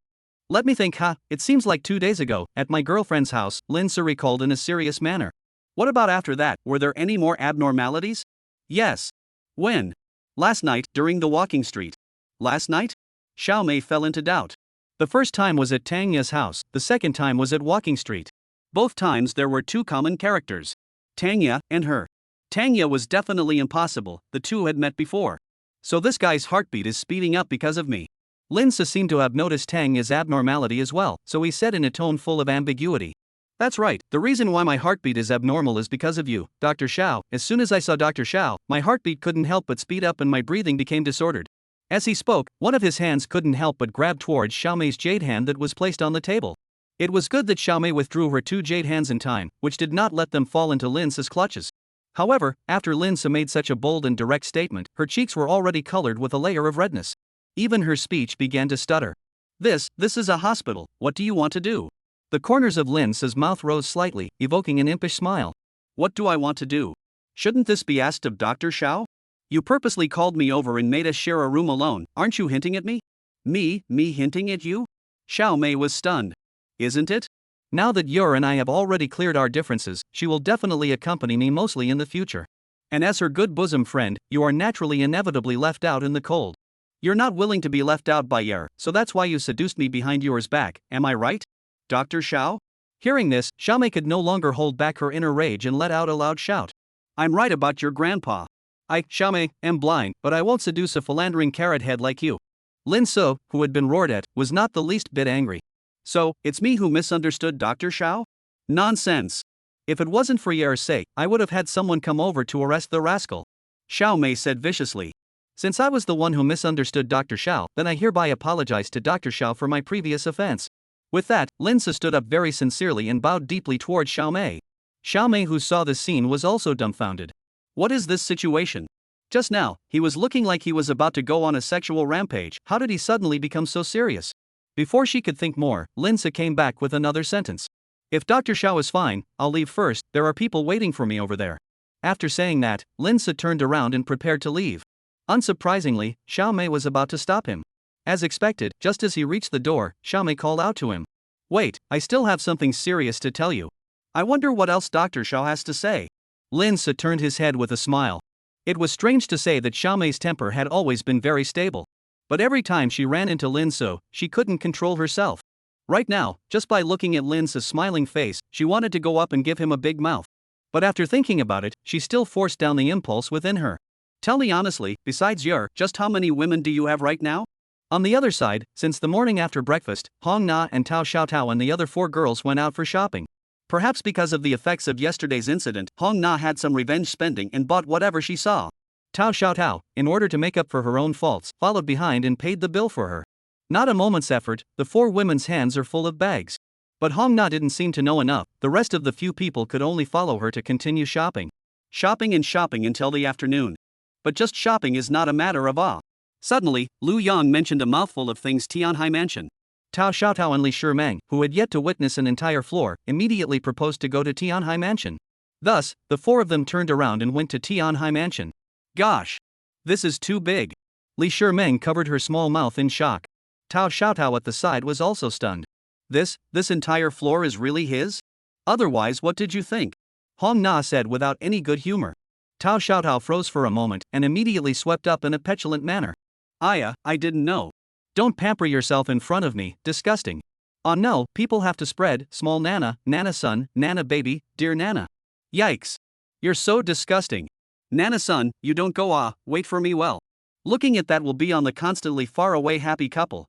B: Let me think, it seems like 2 days ago, at my girlfriend's house, Lin Su recalled in a serious manner. What about after that, were there any more abnormalities? Yes. When? Last night, during the walking street. Last night? Xiaomei fell into doubt. The first time was at Tanga's house, the second time was at Walking Street. Both times there were two common characters. Tanga and her. Tanga was definitely impossible, the two had met before. So this guy's heartbeat is speeding up because of me. Lin Su seemed to have noticed Tanga's abnormality as well, so he said in a tone full of ambiguity. That's right, the reason why my heartbeat is abnormal is because of you, Dr. Xiao. As soon as I saw Dr. Xiao, my heartbeat couldn't help but speed up and my breathing became disordered. As he spoke, one of his hands couldn't help but grab towards Xiaomei's jade hand that was placed on the table. It was good that Xiaomei withdrew her two jade hands in time, which did not let them fall into Lin Su's clutches. However, after Lin Su made such a bold and direct statement, her cheeks were already colored with a layer of redness. Even her speech began to stutter. This is a hospital, what do you want to do? The corners of Lin Su's mouth rose slightly, evoking an impish smile. What do I want to do? Shouldn't this be asked of Dr. Xiao? You purposely called me over and made us share a room alone, aren't you hinting at me? Me hinting at you? Xiaomei was stunned. Isn't it? Now that Yor and I have already cleared our differences, she will definitely accompany me mostly in the future. And as her good bosom friend, you are naturally inevitably left out in the cold. You're not willing to be left out by Yor, so that's why you seduced me behind Yor's back, am I right? Dr. Xiao? Hearing this, Xiaomei could no longer hold back her inner rage and let out a loud shout. I'm right about your grandpa. I, Xiaomei, am blind, but I won't seduce a philandering carrot head like you. Lin So, who had been roared at, was not the least bit angry. So, it's me who misunderstood Dr. Xiao? Nonsense. If it wasn't for Yair's sake, I would have had someone come over to arrest the rascal. Xiaomei said viciously. Since I was the one who misunderstood Dr. Xiao, then I hereby apologize to Dr. Xiao for my previous offense. With that, Lin Se stood up very sincerely and bowed deeply towards Xiaomei. Xiaomei, who saw this scene, was also dumbfounded. What is this situation? Just now, he was looking like he was about to go on a sexual rampage. How did he suddenly become so serious? Before she could think more, Lin Se came back with another sentence. If Dr. Xiao is fine, I'll leave first, there are people waiting for me over there. After saying that, Lin Se turned around and prepared to leave. Unsurprisingly, Xiaomei was about to stop him. As expected, just as he reached the door, Xiaomei called out to him. Wait, I still have something serious to tell you. I wonder what else Dr. Xiao has to say. Lin Se turned his head with a smile. It was strange to say that Xiaomei's temper had always been very stable. But every time she ran into Lin Se, she couldn't control herself. Right now, just by looking at Lin Se's smiling face, she wanted to go up and give him a big mouth. But after thinking about it, she still forced down the impulse within her. Tell me honestly, besides Yair, just how many women do you have right now? On the other side, since the morning after breakfast, Hong Na and Tao Xiaotao and the other 4 girls went out for shopping. Perhaps because of the effects of yesterday's incident, Hong Na had some revenge spending and bought whatever she saw. Tao Xiaotao, in order to make up for her own faults, followed behind and paid the bill for her. Not a moment's effort, the 4 women's hands are full of bags. But Hong Na didn't seem to know enough, the rest of the few people could only follow her to continue shopping. Shopping and shopping until the afternoon. But just shopping is not a matter of awe. Suddenly, Lu Yang mentioned a mouthful of things Tianhai Mansion. Tao Xiaotao and Li Shimeng, who had yet to witness an entire floor, immediately proposed to go to Tianhai Mansion. Thus, the 4 of them turned around and went to Tianhai Mansion. Gosh! This is too big. Li Shimeng covered her small mouth in shock. Tao Xiaotao at the side was also stunned. This entire floor is really his? Otherwise, what did you think? Hong Na said without any good humor. Tao Xiaotao froze for a moment and immediately swept up in a petulant manner. I didn't know. Don't pamper yourself in front of me, disgusting. Oh no, people have to spread, small Nana, Nana-san, Nana baby, dear Nana. Yikes. You're so disgusting. Nana-san, you don't go wait for me well. Looking at that will be on the constantly far away happy couple.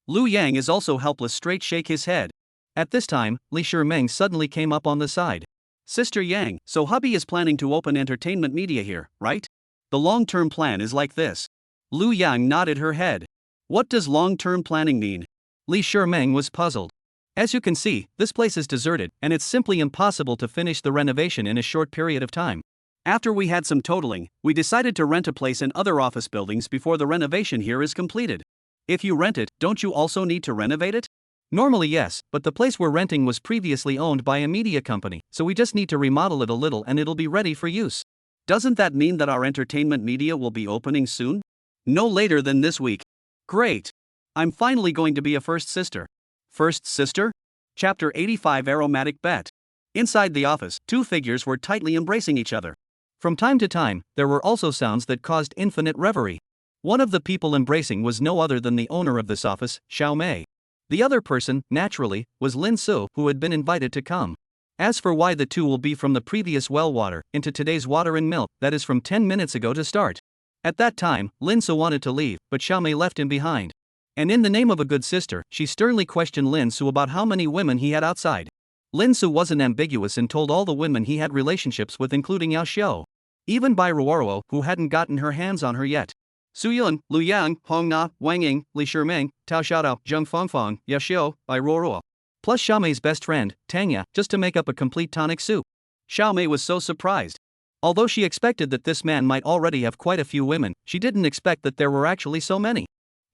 B: Lu Yang is also helpless straight shake his head. At this time, Li Shimeng suddenly came up on the side. Sister Yang, so hubby is planning to open entertainment media here, right? The long-term plan is like this. Lu Yang nodded her head. What does long-term planning mean? Li Shimeng was puzzled. As you can see, this place is deserted, and it's simply impossible to finish the renovation in a short period of time. After we had some totaling, we decided to rent a place in other office buildings before the renovation here is completed. If you rent it, don't you also need to renovate it? Normally yes, but the place we're renting was previously owned by a media company, so we just need to remodel it a little and it'll be ready for use. Doesn't that mean that our entertainment media will be opening soon? No later than this week. Great. I'm finally going to be a first sister. First sister? Chapter 85 Aromatic Bet. Inside the office, 2 figures were tightly embracing each other. From time to time, there were also sounds that caused infinite reverie. One of the people embracing was no other than the owner of this office, Xiaomei. The other person, naturally, was Lin Se, who had been invited to come. As for why the 2 will be from the previous well water into today's water and milk, that is from 10 minutes ago to start. At that time, Lin Se wanted to leave, but Xiaomei left him behind. And in the name of a good sister, she sternly questioned Lin Se about how many women he had outside. Lin Se wasn't ambiguous and told all the women he had relationships with, including Tao Xiao. Even By Roaro, who hadn't gotten her hands on her yet. Su Yun, Lu Yang, Hong Na, Wong Ying, Li Shimeng, Tao Xiaotao, Jeang Fongfong, Tao Xiao, By Roaro. Plus Xiaomei's best friend, Tanga, just to make up a complete tonic soup. Xiaomei was so surprised. Although she expected that this man might already have quite a few women, she didn't expect that there were actually so many.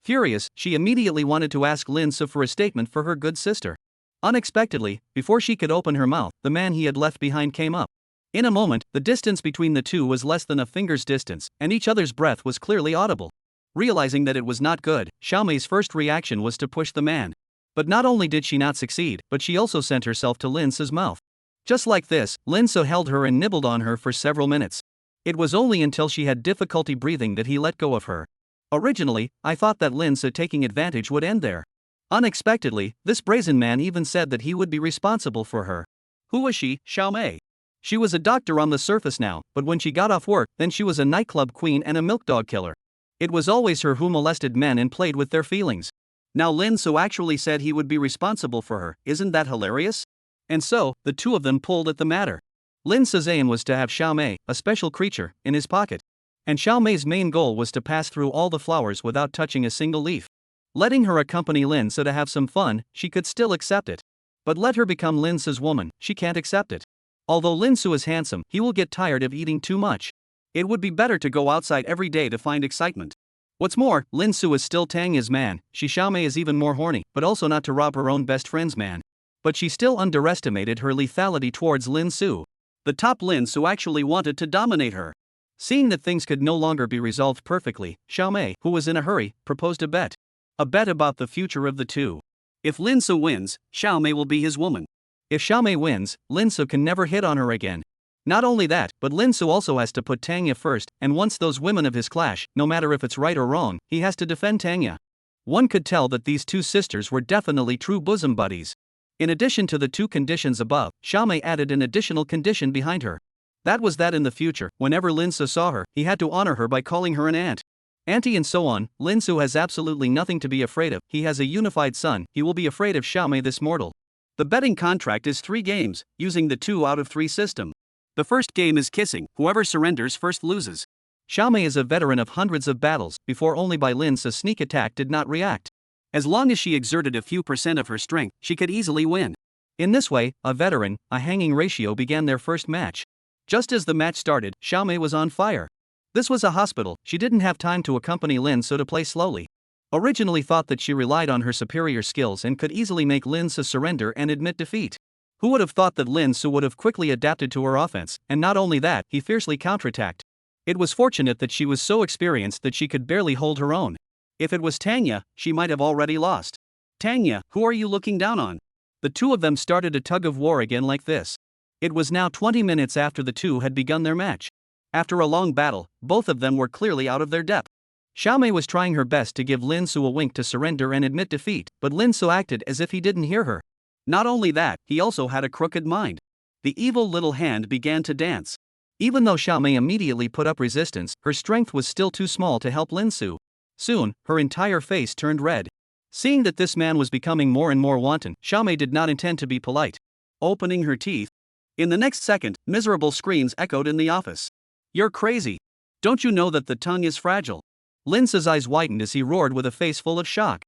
B: Furious, she immediately wanted to ask Lin Se for a statement for her good sister. Unexpectedly, before she could open her mouth, the man he had left behind came up. In a moment, the distance between the 2 was less than a finger's distance, and each other's breath was clearly audible. Realizing that it was not good, Xiaomei's first reaction was to push the man. But not only did she not succeed, but she also sent herself to Lin Se's mouth. Just like this, Lin Se held her and nibbled on her for several minutes. It was only until she had difficulty breathing that he let go of her. Originally, I thought that Lin Se taking advantage would end there. Unexpectedly, this brazen man even said that he would be responsible for her. Who was she, Xiao Mei? She was a doctor on the surface now, but when she got off work, then she was a nightclub queen and a milk dog killer. It was always her who molested men and played with their feelings. Now Lin Su actually said he would be responsible for her, isn't that hilarious? And so, the two of them pulled at the matter. Lin Su's aim was to have Xiao Mei, a special creature, in his pocket. And Xiao Mei's main goal was to pass through all the flowers without touching a single leaf. Letting her accompany Lin Su to have some fun, she could still accept it. But let her become Lin Su's woman, she can't accept it. Although Lin Su is handsome, he will get tired of eating too much. It would be better to go outside every day to find excitement. What's more, Lin Su is still Tanga's man, Xiao Mei is even more horny, but also not to rob her own best friend's man. But she still underestimated her lethality towards Lin Su. The top Lin Su actually wanted to dominate her. Seeing that things could no longer be resolved perfectly, Xiao Mei, who was in a hurry, proposed a bet. A bet about the future of the two. If Lin Su wins, Xiao Mei will be his woman. If Xiao Mei wins, Lin Su can never hit on her again. Not only that, but Lin Su also has to put Tanga first, and once those women of his clash, no matter if it's right or wrong, he has to defend Tanga. One could tell that these two sisters were definitely true bosom buddies. In addition to the two conditions above, Xiao Mei added an additional condition behind her. That was that in the future, whenever Lin Su saw her, he had to honor her by calling her an aunt. Auntie and so on. Lin Su has absolutely nothing to be afraid of, he has a unified son, he will be afraid of Xiao Mei this mortal. The betting contract is 3 games, using the 2 out of 3 system. The first game is kissing, whoever surrenders first loses. Xiao Mei is a veteran of hundreds of battles, before only by Lin Su's sneak attack did not react. As long as she exerted a few % of her strength, she could easily win. In this way, a veteran, a hanging ratio began their first match. Just as the match started, Xiao Mei was on fire. This was a hospital, she didn't have time to accompany Lin Su to play slowly. Originally thought that she relied on her superior skills and could easily make Lin Su surrender and admit defeat. Who would have thought that Lin Su would have quickly adapted to her offense, and not only that, he fiercely counterattacked. It was fortunate that she was so experienced that she could barely hold her own. If it was Tanga, she might have already lost. Tanga, who are you looking down on? The two of them started a tug of war again like this. It was now 20 minutes after the two had begun their match. After a long battle, both of them were clearly out of their depth. Xiao Mei was trying her best to give Lin Su a wink to surrender and admit defeat, but Lin Su acted as if he didn't hear her. Not only that, he also had a crooked mind. The evil little hand began to dance. Even though Xiao Mei immediately put up resistance, her strength was still too small to help Lin Su. Soon, her entire face turned red. Seeing that this man was becoming more and more wanton, Xiao Mei did not intend to be polite. Opening her teeth. In the next second, miserable screams echoed in the office. You're crazy. Don't you know that the tongue is fragile? Lin Su's eyes widened as he roared with a face full of shock.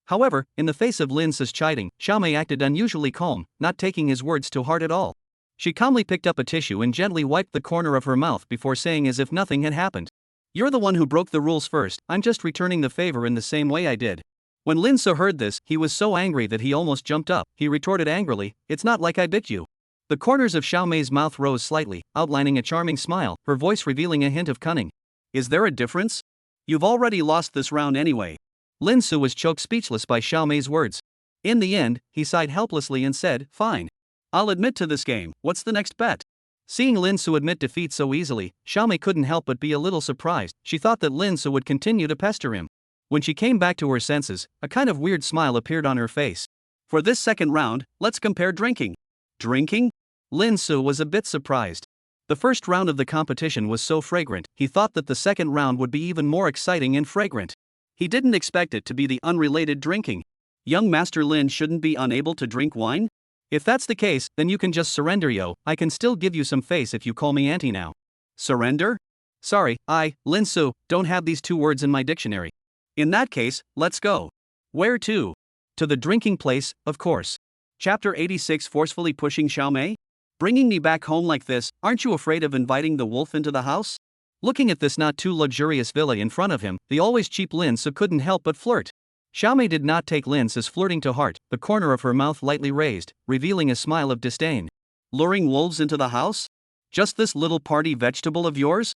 B: However, in the face of Lin Su's chiding, Xiao Mei acted unusually calm, not taking his words to heart at all. She calmly picked up a tissue and gently wiped the corner of her mouth before saying as if nothing had happened. You're the one who broke the rules first, I'm just returning the favor in the same way I did. When Lin Su heard this, he was so angry that he almost jumped up. He retorted angrily, it's not like I bit you. The corners of Xiao Mei's mouth rose slightly, outlining a charming smile, her voice revealing a hint of cunning. Is there a difference? You've already lost this round anyway. Lin Su was choked speechless by Xiao Mei's words. In the end, he sighed helplessly and said, fine. I'll admit to this game, what's the next bet? Seeing Lin Su admit defeat so easily, Xiao Mei couldn't help but be a little surprised. She thought that Lin Su would continue to pester him. When she came back to her senses, a kind of weird smile appeared on her face. For this second round, let's compare drinking. Drinking? Lin Su was a bit surprised. The first round of the competition was so fragrant, he thought that the second round would be even more exciting and fragrant. He didn't expect it to be the unrelated drinking. Young Master Lin shouldn't be unable to drink wine? If that's the case, then you can just surrender yo, I can still give you some face if you call me auntie now. Surrender? Sorry, Lin Su, don't have these 2 words in my dictionary. In that case, let's go. Where to? To the drinking place, of course. Chapter 86 Forcefully pushing Xiao Mei? Bringing me back home like this, aren't you afraid of inviting the wolf into the house? Looking at this not too luxurious villa in front of him, the always cheap Lin Su couldn't help but flirt. Xiao Mei did not take Lin Su's flirting to heart, the corner of her mouth lightly raised, revealing a smile of disdain. Luring wolves into the house? Just this little party vegetable of yours?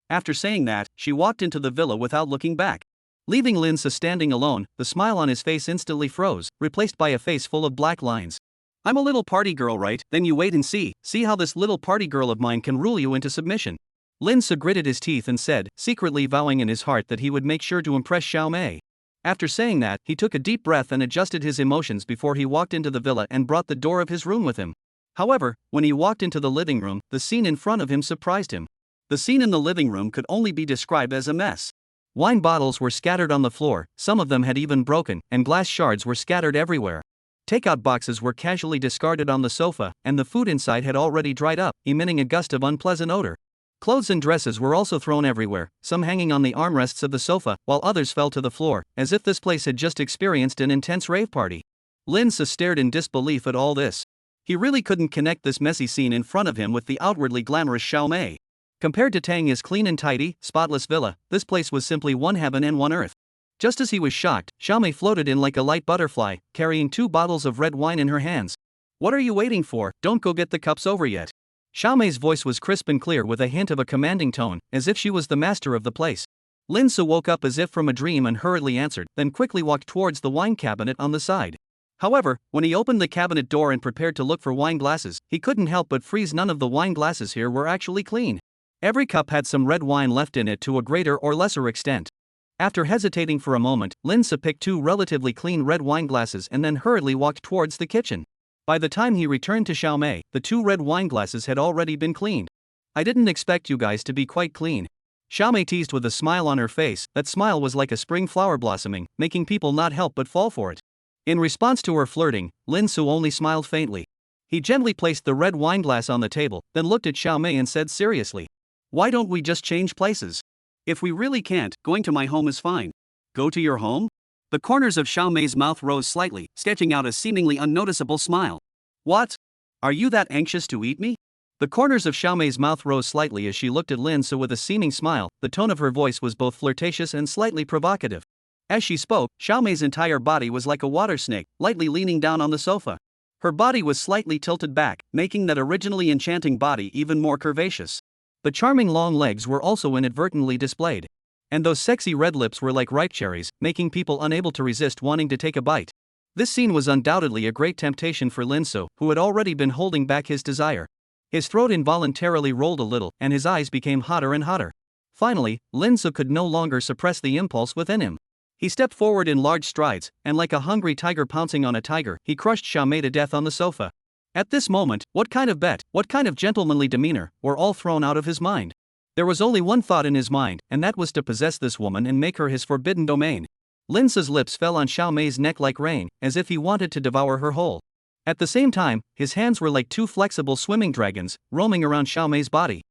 B: After saying that, she walked into the villa without looking back. Leaving Lin Su standing alone, the smile on his face instantly froze, replaced by a face full of black lines. I'm a little party girl, right? Then you wait and see how this little party girl of mine can rule you into submission. Lin Su gritted his teeth and said, secretly vowing in his heart that he would make sure to impress Xiao Mei. After saying that, he took a deep breath and adjusted his emotions before he walked into the villa and brought the door of his room with him. However, when he walked into the living room, the scene in front of him surprised him. The scene in the living room could only be described as a mess. Wine bottles were scattered on the floor, some of them had even broken, and glass shards were scattered everywhere. Takeout boxes were casually discarded on the sofa, and the food inside had already dried up, emitting a gust of unpleasant odor. Clothes and dresses were also thrown everywhere, some hanging on the armrests of the sofa, while others fell to the floor, as if this place had just experienced an intense rave party. Lin Se stared in disbelief at all this. He really couldn't connect this messy scene in front of him with the outwardly glamorous Xiaomei. Compared to Tanga's clean and tidy, spotless villa, this place was simply one heaven and one earth. Just as he was shocked, Xiaomei floated in like a light butterfly, carrying 2 bottles of red wine in her hands. "What are you waiting for? Don't go get the cups over yet." Xiaomei's voice was crisp and clear with a hint of a commanding tone, as if she was the master of the place. Lin Se woke up as if from a dream and hurriedly answered, then quickly walked towards the wine cabinet on the side. However, when he opened the cabinet door and prepared to look for wine glasses, he couldn't help but freeze. None of the wine glasses here were actually clean. Every cup had some red wine left in it to a greater or lesser extent. After hesitating for a moment, Lin Se picked 2 relatively clean red wine glasses and then hurriedly walked towards the kitchen. By the time he returned to Xiaomei, the 2 red wine glasses had already been cleaned. "I didn't expect you guys to be quite clean." Xiaomei teased with a smile on her face. That smile was like a spring flower blossoming, making people not help but fall for it. In response to her flirting, Lin Se only smiled faintly. He gently placed the red wine glass on the table, then looked at Xiaomei and said seriously, "Why don't we just change places? If we really can't, going to my home is fine." "Go to your home?" The corners of Xiaomei's mouth rose slightly, sketching out a seemingly unnoticeable smile. "What? Are you that anxious to eat me?" The corners of Xiaomei's mouth rose slightly as she looked at Lin Se with a seeming smile. The tone of her voice was both flirtatious and slightly provocative. As she spoke, Xiaomei's entire body was like a water snake, lightly leaning down on the sofa. Her body was slightly tilted back, making that originally enchanting body even more curvaceous. The charming long legs were also inadvertently displayed. And those sexy red lips were like ripe cherries, making people unable to resist wanting to take a bite. This scene was undoubtedly a great temptation for Lin Se, who had already been holding back his desire. His throat involuntarily rolled a little, and his eyes became hotter and hotter. Finally, Lin Se could no longer suppress the impulse within him. He stepped forward in large strides, and like a hungry tiger pouncing on a tiger, he crushed Xiaomei to death on the sofa. At this moment, what kind of bet, what kind of gentlemanly demeanor, were all thrown out of his mind. There was only one thought in his mind, and that was to possess this woman and make her his forbidden domain. Lin Se's lips fell on Xiaomei's neck like rain, as if he wanted to devour her whole. At the same time, his hands were like 2 flexible swimming dragons, roaming around Xiaomei's body.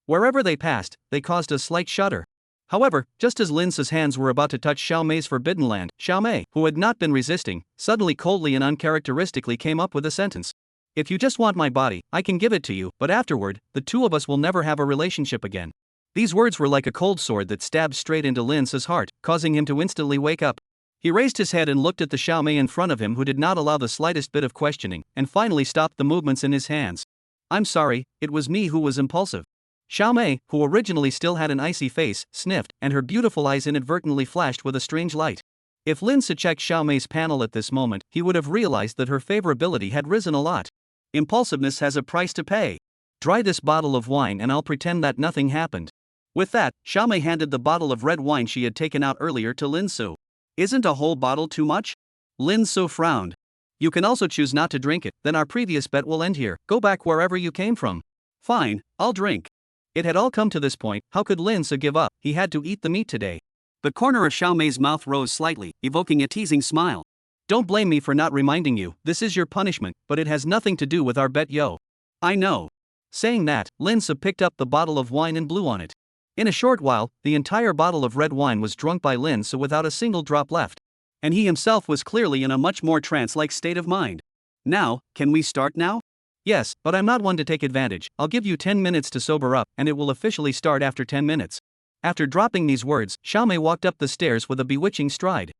B: Wherever they passed, they caused a slight shudder. However, just as Lin Se's hands were about to touch Xiaomei's forbidden land, Xiaomei, who had not been resisting, suddenly coldly and uncharacteristically came up with a sentence. "If you just want my body, I can give it to you, but afterward, the 2 of us will never have a relationship again." These words were like a cold sword that stabbed straight into Lin Se's heart, causing him to instantly wake up. He raised his head and looked at the Xiaomei in front of him, who did not allow the slightest bit of questioning, and finally stopped the movements in his hands. "I'm sorry, it was me who was impulsive." Xiaomei, who originally still had an icy face, sniffed, and her beautiful eyes inadvertently flashed with a strange light. If Lin Se checked Xiaomei's panel at this moment, he would have realized that her favorability had risen a lot. Impulsiveness has a price to pay. "Dry this bottle of wine and I'll pretend that nothing happened." With that, Xiaomei handed the bottle of red wine she had taken out earlier to Lin Se. "Isn't a whole bottle too much?" Lin Se frowned. "You can also choose not to drink it, then our previous bet will end here. Go back wherever you came from." "Fine, I'll drink." It had all come to this point. How could Lin Se give up? He had to eat the meat today. The corner of Xiaomei's mouth rose slightly, evoking a teasing smile. "Don't blame me for not reminding you, this is your punishment, but it has nothing to do with our bet, yo." "I know." Saying that, Lin Se picked up the bottle of wine and blew on it. In a short while, the entire bottle of red wine was drunk by Lin Se without a single drop left. And he himself was clearly in a much more trance-like state of mind. "Now, can we start now?" "Yes, but I'm not one to take advantage. I'll give you 10 minutes to sober up, and it will officially start after 10 minutes. After dropping these words, Xiaomei walked up the stairs with a bewitching stride.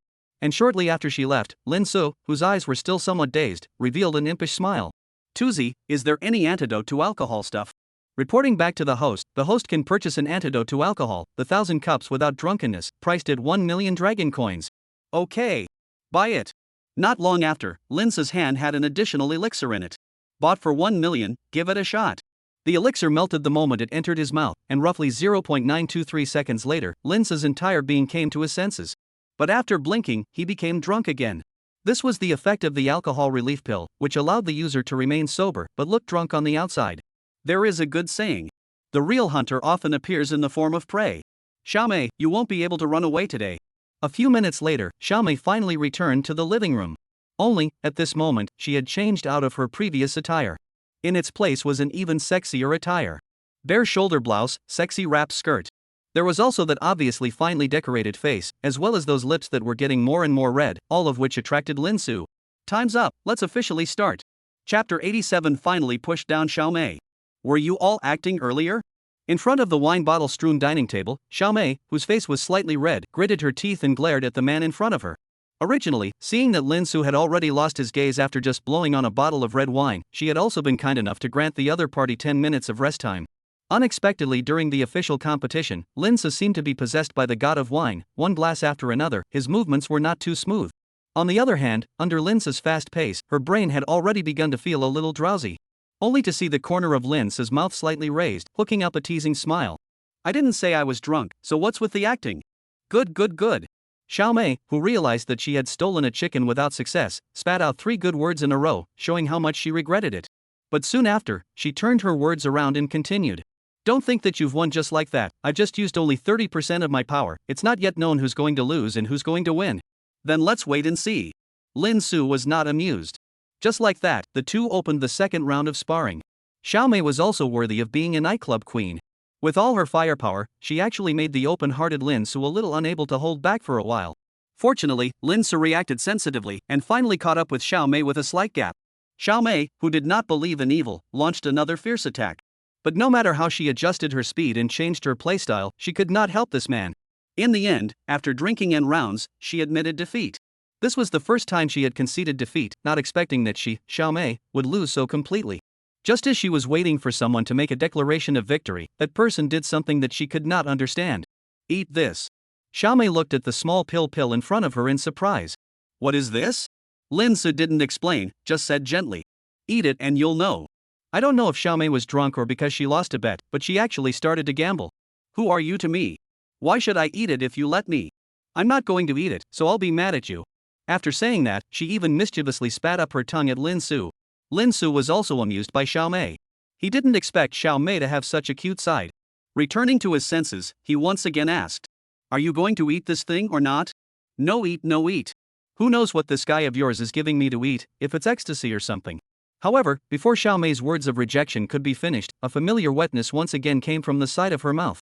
B: And shortly after she left, Lin Se, whose eyes were still somewhat dazed, revealed an impish smile. "Tuzi, is there any antidote to alcohol stuff?" Reporting back to the host can purchase an antidote to alcohol, the 1,000 cups without drunkenness, priced at 1 million dragon coins. "Okay. Buy it." Not long after, Lin Se's hand had an additional elixir in it. "Bought for 1 million, give it a shot." The elixir melted the moment it entered his mouth, and roughly 0.923 seconds later, Lin Se's entire being came to his senses. But after blinking, he became drunk again. This was the effect of the alcohol relief pill, which allowed the user to remain sober but look drunk on the outside. There is a good saying. The real hunter often appears in the form of prey. Xiaomei, you won't be able to run away today. A few minutes later, Xiaomei finally returned to the living room. Only, at this moment, she had changed out of her previous attire. In its place was an even sexier attire. Bare shoulder blouse, sexy wrap skirt. There was also that obviously finely decorated face, as well as those lips that were getting more and more red, all of which attracted Lin Su. Time's up, let's officially start. Chapter 87 finally pushed down Xiaomei. Were you all acting earlier? In front of the wine bottle strewn dining table, Xiaomei, whose face was slightly red, gritted her teeth and glared at the man in front of her. Originally, seeing that Lin Su had already lost his gaze after just blowing on a bottle of red wine, she had also been kind enough to grant the other party 10 minutes of rest time. Unexpectedly during the official competition, Lin Su seemed to be possessed by the god of wine, one glass after another, his movements were not too smooth. On the other hand, under Lin Su's fast pace, her brain had already begun to feel a little drowsy. Only to see the corner of Lin Su's mouth slightly raised, hooking up a teasing smile. I didn't say I was drunk, so what's with the acting? Good. Xiaomei, who realized that she had stolen a chicken without success, spat out 3 good words in a row, showing how much she regretted it. But soon after, she turned her words around and continued. Don't think that you've won just like that, I've just used only 30% of my power, it's not yet known who's going to lose and who's going to win. Then let's wait and see. Lin Su was not amused. Just like that, the two opened the second round of sparring. Xiaomei was also worthy of being a nightclub queen. With all her firepower, she actually made the open-hearted Lin Su a little unable to hold back for a while. Fortunately, Lin Su reacted sensitively and finally caught up with Xiaomei with a slight gap. Xiaomei, who did not believe in evil, launched another fierce attack. But no matter how she adjusted her speed and changed her playstyle, she could not help this man. In the end, after drinking and rounds, she admitted defeat. This was the first time she had conceded defeat, not expecting that she, Xiaomei, would lose so completely. Just as she was waiting for someone to make a declaration of victory, that person did something that she could not understand. Eat this. Xiaomei looked at the small pill in front of her in surprise. What is this? Lin Su didn't explain, just said gently. Eat it and you'll know. I don't know if Xiaomei was drunk or because she lost a bet, but she actually started to gamble. Who are you to me? Why should I eat it if you let me? I'm not going to eat it, so I'll be mad at you. After saying that, she even mischievously spat up her tongue at Lin Su. Lin Su was also amused by Xiaomei. He didn't expect Xiaomei to have such a cute side. Returning to his senses, he once again asked. Are you going to eat this thing or not? No eat. Who knows what this guy of yours is giving me to eat, if it's ecstasy or something. However, before Xiaomei's words of rejection could be finished, a familiar wetness once again came from the side of her mouth.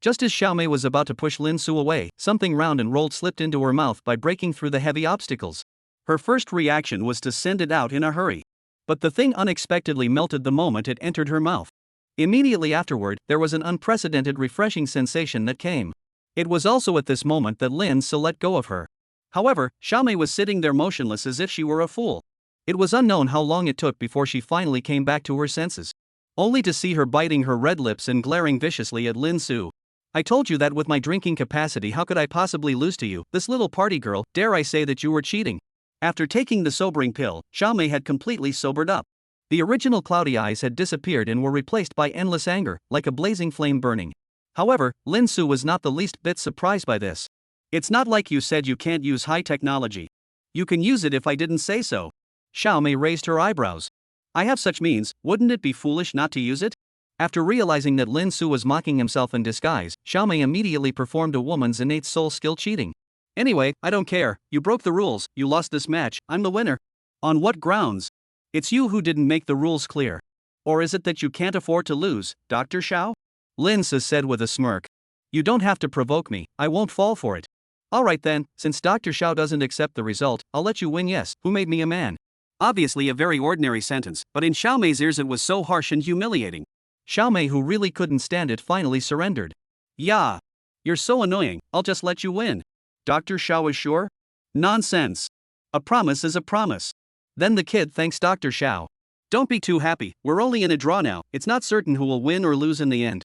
B: Just as Xiaomei was about to push Lin Su away, something round and rolled slipped into her mouth by breaking through the heavy obstacles. Her first reaction was to send it out in a hurry. But the thing unexpectedly melted the moment it entered her mouth. Immediately afterward, there was an unprecedented refreshing sensation that came. It was also at this moment that Lin Su let go of her. However, Xiaomei was sitting there motionless as if she were a fool. It was unknown how long it took before she finally came back to her senses. Only to see her biting her red lips and glaring viciously at Lin Su. I told you that with my drinking capacity how could I possibly lose to you, this little party girl, dare I say that you were cheating. After taking the sobering pill, Xiaomei had completely sobered up. The original cloudy eyes had disappeared and were replaced by endless anger, like a blazing flame burning. However, Lin Su was not the least bit surprised by this. It's not like you said you can't use high technology. You can use it if I didn't say so. Xiaomei raised her eyebrows. I have such means, wouldn't it be foolish not to use it? After realizing that Lin Su was mocking himself in disguise, Xiaomei immediately performed a woman's innate soul skill cheating. Anyway, I don't care, you broke the rules, you lost this match, I'm the winner. On what grounds? It's you who didn't make the rules clear. Or is it that you can't afford to lose, Dr. Xiao? Lin Su said with a smirk. You don't have to provoke me, I won't fall for it. Alright then, since Dr. Xiao doesn't accept the result, I'll let you win. Yes, who made me a man? Obviously a very ordinary sentence, but in Xiaomei's ears it was so harsh and humiliating. Xiaomei, who really couldn't stand it, finally surrendered. Yeah. You're so annoying, I'll just let you win. Dr. Xiao is sure? Nonsense. A promise is a promise. Then the kid thanks Dr. Xiao. Don't be too happy, we're only in a draw now, it's not certain who will win or lose in the end.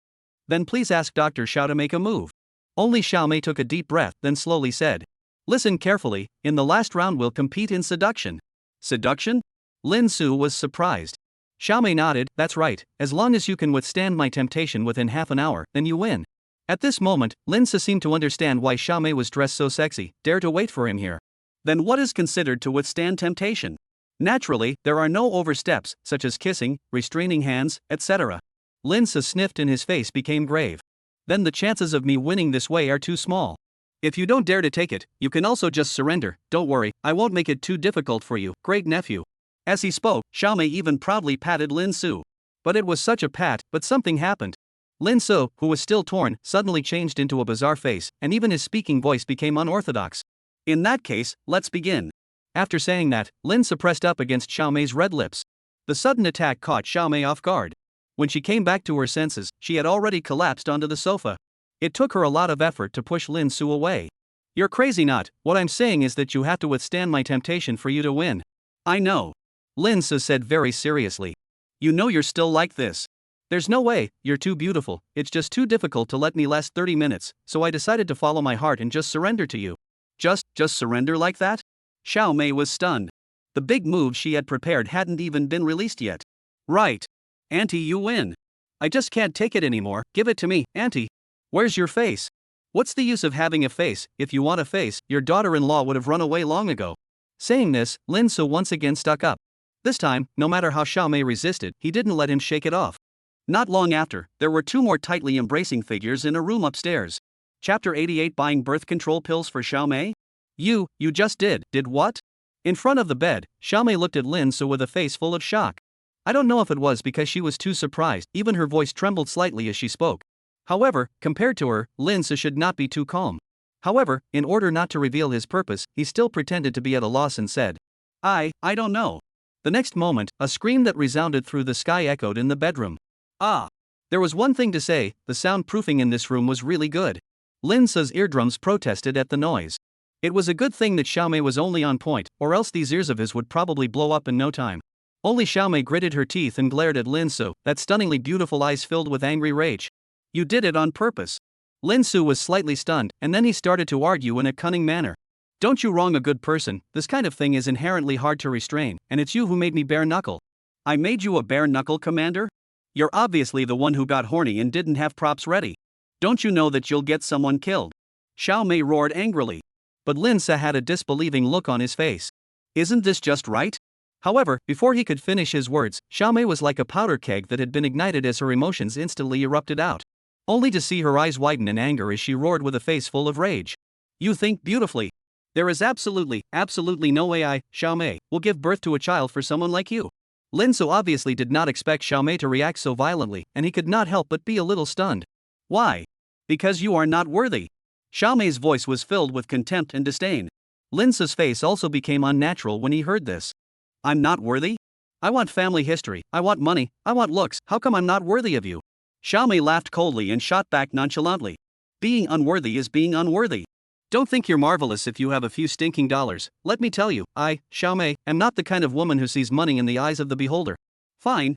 B: Then please ask Dr. Xiao to make a move. Only Xiaomei took a deep breath, then slowly said. Listen carefully, in the last round we'll compete in seduction. Seduction? Lin Su was surprised. Xiaomei nodded, that's right, as long as you can withstand my temptation within half an hour, then you win. At this moment, Lin Se seemed to understand why Xiaomei was dressed so sexy, dare to wait for him here. Then what is considered to withstand temptation? Naturally, there are no oversteps, such as kissing, restraining hands, etc. Lin Se sniffed and his face became grave. Then the chances of me winning this way are too small. If you don't dare to take it, you can also just surrender. Don't worry, I won't make it too difficult for you, great nephew. As he spoke, Xiaomei even proudly patted Lin Su. But it was such a pat, but something happened. Lin Su, who was still torn, suddenly changed into a bizarre face, and even his speaking voice became unorthodox. In that case, let's begin. After saying that, Lin Se pressed up against Xiaomei's red lips. The sudden attack caught Xiaomei off guard. When she came back to her senses, she had already collapsed onto the sofa. It took her a lot of effort to push Lin Su away. You're crazy not, what I'm saying is that you have to withstand my temptation for you to win. I know. Lin Se said very seriously. You know you're still like this. There's no way, you're too beautiful, it's just too difficult to let me last 30 minutes, so I decided to follow my heart and just surrender to you. Just surrender like that? Xiaomei was stunned. The big move she had prepared hadn't even been released yet. Right. Auntie, you win. I just can't take it anymore, give it to me, Auntie. Where's your face? What's the use of having a face? If you want a face, your daughter-in-law would have run away long ago. Saying this, Lin Se once again stuck up. This time, no matter how Xiaomei resisted, he didn't let him shake it off. Not long after, there were two more tightly embracing figures in a room upstairs. Chapter 88 Buying birth control pills for Xiaomei? You just did what? In front of the bed, Xiaomei looked at Lin Se with a face full of shock. I don't know if it was because she was too surprised, even her voice trembled slightly as she spoke. However, compared to her, Lin Se should not be too calm. However, in order not to reveal his purpose, he still pretended to be at a loss and said, I don't know. The next moment, a scream that resounded through the sky echoed in the bedroom. Ah! There was one thing to say, the soundproofing in this room was really good. Lin Se's eardrums protested at the noise. It was a good thing that Xiaomei was only on point, or else these ears of his would probably blow up in no time. Only Xiaomei gritted her teeth and glared at Lin Se, that stunningly beautiful eyes filled with angry rage. You did it on purpose. Lin Se was slightly stunned, and then he started to argue in a cunning manner. Don't you wrong a good person, this kind of thing is inherently hard to restrain, and it's you who made me bare knuckle. I made you a bare knuckle, Commander? You're obviously the one who got horny and didn't have props ready. Don't you know that you'll get someone killed? Xiaomei roared angrily. But Lin Se had a disbelieving look on his face. Isn't this just right? However, before he could finish his words, Xiaomei was like a powder keg that had been ignited as her emotions instantly erupted out. Only to see her eyes widen in anger as she roared with a face full of rage. You think beautifully. There is absolutely no way I, Xiaomei, will give birth to a child for someone like you. Lin Se obviously did not expect Xiaomei to react so violently, and he could not help but be a little stunned. Why? Because you are not worthy. Xiaomei's voice was filled with contempt and disdain. Lin Se's face also became unnatural when he heard this. I'm not worthy? I want family history, I want money, I want looks, how come I'm not worthy of you? Xiaomei laughed coldly and shot back nonchalantly. Being unworthy is being unworthy. Don't think you're marvelous if you have a few stinking dollars. Let me tell you, I, Xiaomei, am not the kind of woman who sees money in the eyes of the beholder. Fine.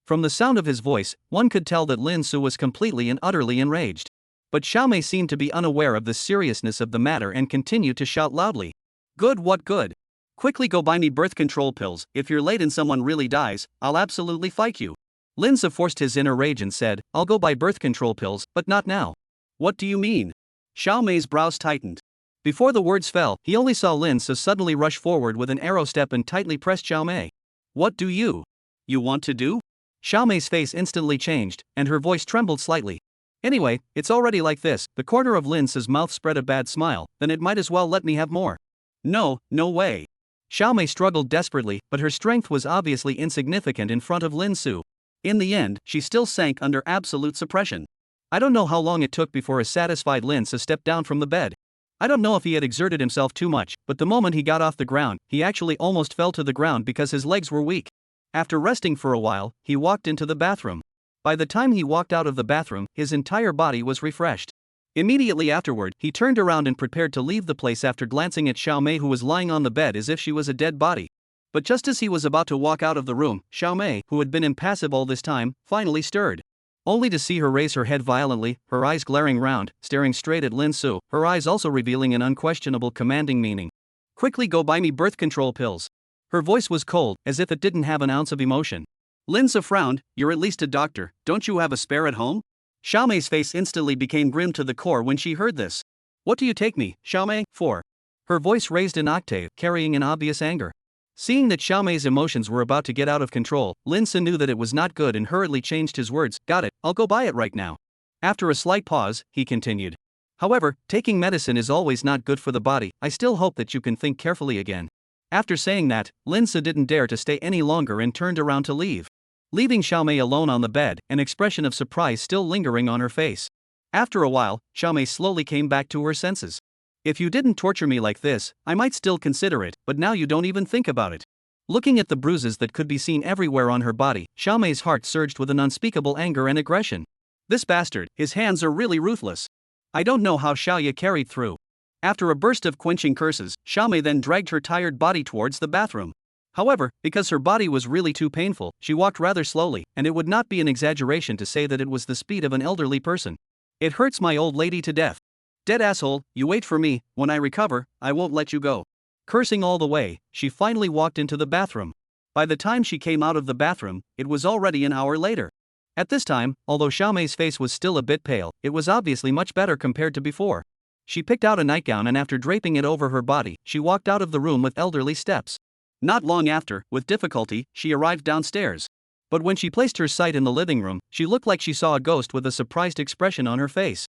B: From the sound of his voice, one could tell that Lin Se was completely and utterly enraged. But Xiaomei seemed to be unaware of the seriousness of the matter and continued to shout loudly. Good, what good? Quickly go buy me birth control pills, if you're late and someone really dies, I'll absolutely fight you. Lin Se forced his inner rage and said, I'll go buy birth control pills, but not now. What do you mean? Xiaomei's brows tightened. Before the words fell, he only saw Lin Se suddenly rush forward with an arrow step and tightly pressed Xiaomei. What do you want to do? Xiaomei's face instantly changed, and her voice trembled slightly. Anyway, it's already like this. The corner of Lin Se's mouth spread a bad smile, then it might as well let me have more. No way. Xiaomei struggled desperately, but her strength was obviously insignificant in front of Lin Se. In the end, she still sank under absolute suppression. I don't know how long it took before a satisfied Lin Se stepped down from the bed. I don't know if he had exerted himself too much, but the moment he got off the ground, he actually almost fell to the ground because his legs were weak. After resting for a while, he walked into the bathroom. By the time he walked out of the bathroom, his entire body was refreshed. Immediately afterward, he turned around and prepared to leave the place after glancing at Xiaomei, who was lying on the bed as if she was a dead body. But just as he was about to walk out of the room, Xiaomei, who had been impassive all this time, finally stirred. Only to see her raise her head violently, her eyes glaring round, staring straight at Lin Se, her eyes also revealing an unquestionable commanding meaning. Quickly go buy me birth control pills. Her voice was cold, as if it didn't have an ounce of emotion. Lin Se frowned. You're at least a doctor, don't you have a spare at home? Xiaomei's face instantly became grim to the core when she heard this. What do you take me, Xiaomei, for? Her voice raised an octave, carrying an obvious anger. Seeing that Xiaomei's emotions were about to get out of control, Lin Se knew that it was not good and hurriedly changed his words. Got it, I'll go buy it right now. After a slight pause, he continued. However, taking medicine is always not good for the body. I still hope that you can think carefully again. After saying that, Lin Se didn't dare to stay any longer and turned around to leave. Leaving Xiaomei alone on the bed, an expression of surprise still lingering on her face. After a while, Xiaomei slowly came back to her senses. If you didn't torture me like this, I might still consider it, but now you don't even think about it. Looking at the bruises that could be seen everywhere on her body, Xiaomei's heart surged with an unspeakable anger and aggression. This bastard, his hands are really ruthless. I don't know how Xiaoya carried through. After a burst of quenching curses, Xiaomei then dragged her tired body towards the bathroom. However, because her body was really too painful, she walked rather slowly, and it would not be an exaggeration to say that it was the speed of an elderly person. It hurts my old lady to death. Dead asshole, you wait for me, when I recover, I won't let you go. Cursing all the way, she finally walked into the bathroom. By the time she came out of the bathroom, it was already an hour later. At this time, although Xiaomei's face was still a bit pale, it was obviously much better compared to before. She picked out a nightgown and after draping it over her body, she walked out of the room with elderly steps. Not long after, with difficulty, she arrived downstairs. But when she placed her sight in the living room, she looked like she saw a ghost with a surprised expression on her face.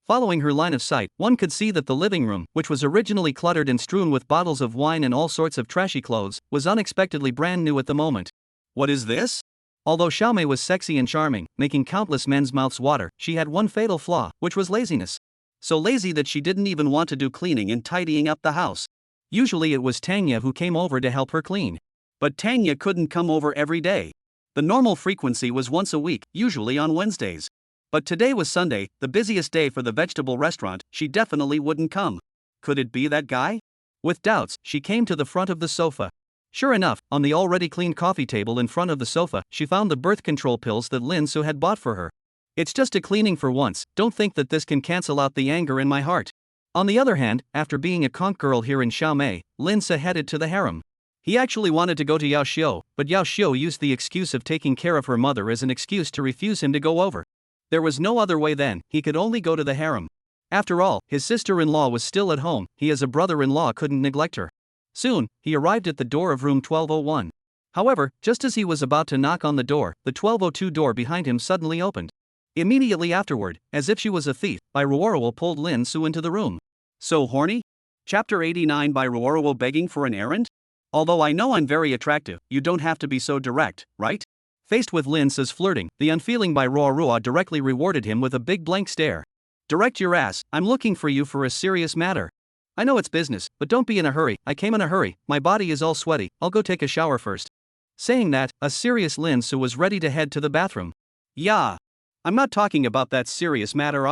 B: Following her line of sight, one could see that the living room, which was originally cluttered and strewn with bottles of wine and all sorts of trashy clothes, was unexpectedly brand new at the moment. What is this? Although Xiaomei was sexy and charming, making countless men's mouths water, she had one fatal flaw, which was laziness. So lazy that she didn't even want to do cleaning and tidying up the house. Usually it was Tanga who came over to help her clean. But Tanga couldn't come over every day. The normal frequency was once a week, usually on Wednesdays. But today was Sunday, the busiest day for the vegetable restaurant. She definitely wouldn't come. Could it be that guy? With doubts, she came to the front of the sofa. Sure enough, on the already cleaned coffee table in front of the sofa, she found the birth control pills that Lin Se had bought for her. It's just a cleaning for once, don't think that this can cancel out the anger in my heart. On the other hand, after being a conch girl here in Xiaomei, Lin Se headed to the harem. He actually wanted to go to Yao Xiao, but Yao Xiao used the excuse of taking care of her mother as an excuse to refuse him to go over. There was no other way then, he could only go to the harem. After all, his sister-in-law was still at home, he as a brother-in-law couldn't neglect her. Soon, he arrived at the door of room 1201. However, just as he was about to knock on the door, the 1202 door behind him suddenly opened. Immediately afterward, as if she was a thief, By Roaro pulled Lin Se into the room. So horny? Chapter 89 By Roaro begging for an errand? Although I know I'm very attractive, you don't have to be so direct, right? Faced with Lin Se's flirting, the unfeeling By Roaro directly rewarded him with a big blank stare. Direct your ass, I'm looking for you for a serious matter. I know it's business, but don't be in a hurry. I came in a hurry, my body is all sweaty, I'll go take a shower first. Saying that, a serious Lin Se was ready to head to the bathroom. Yeah. I'm not talking about that serious matter.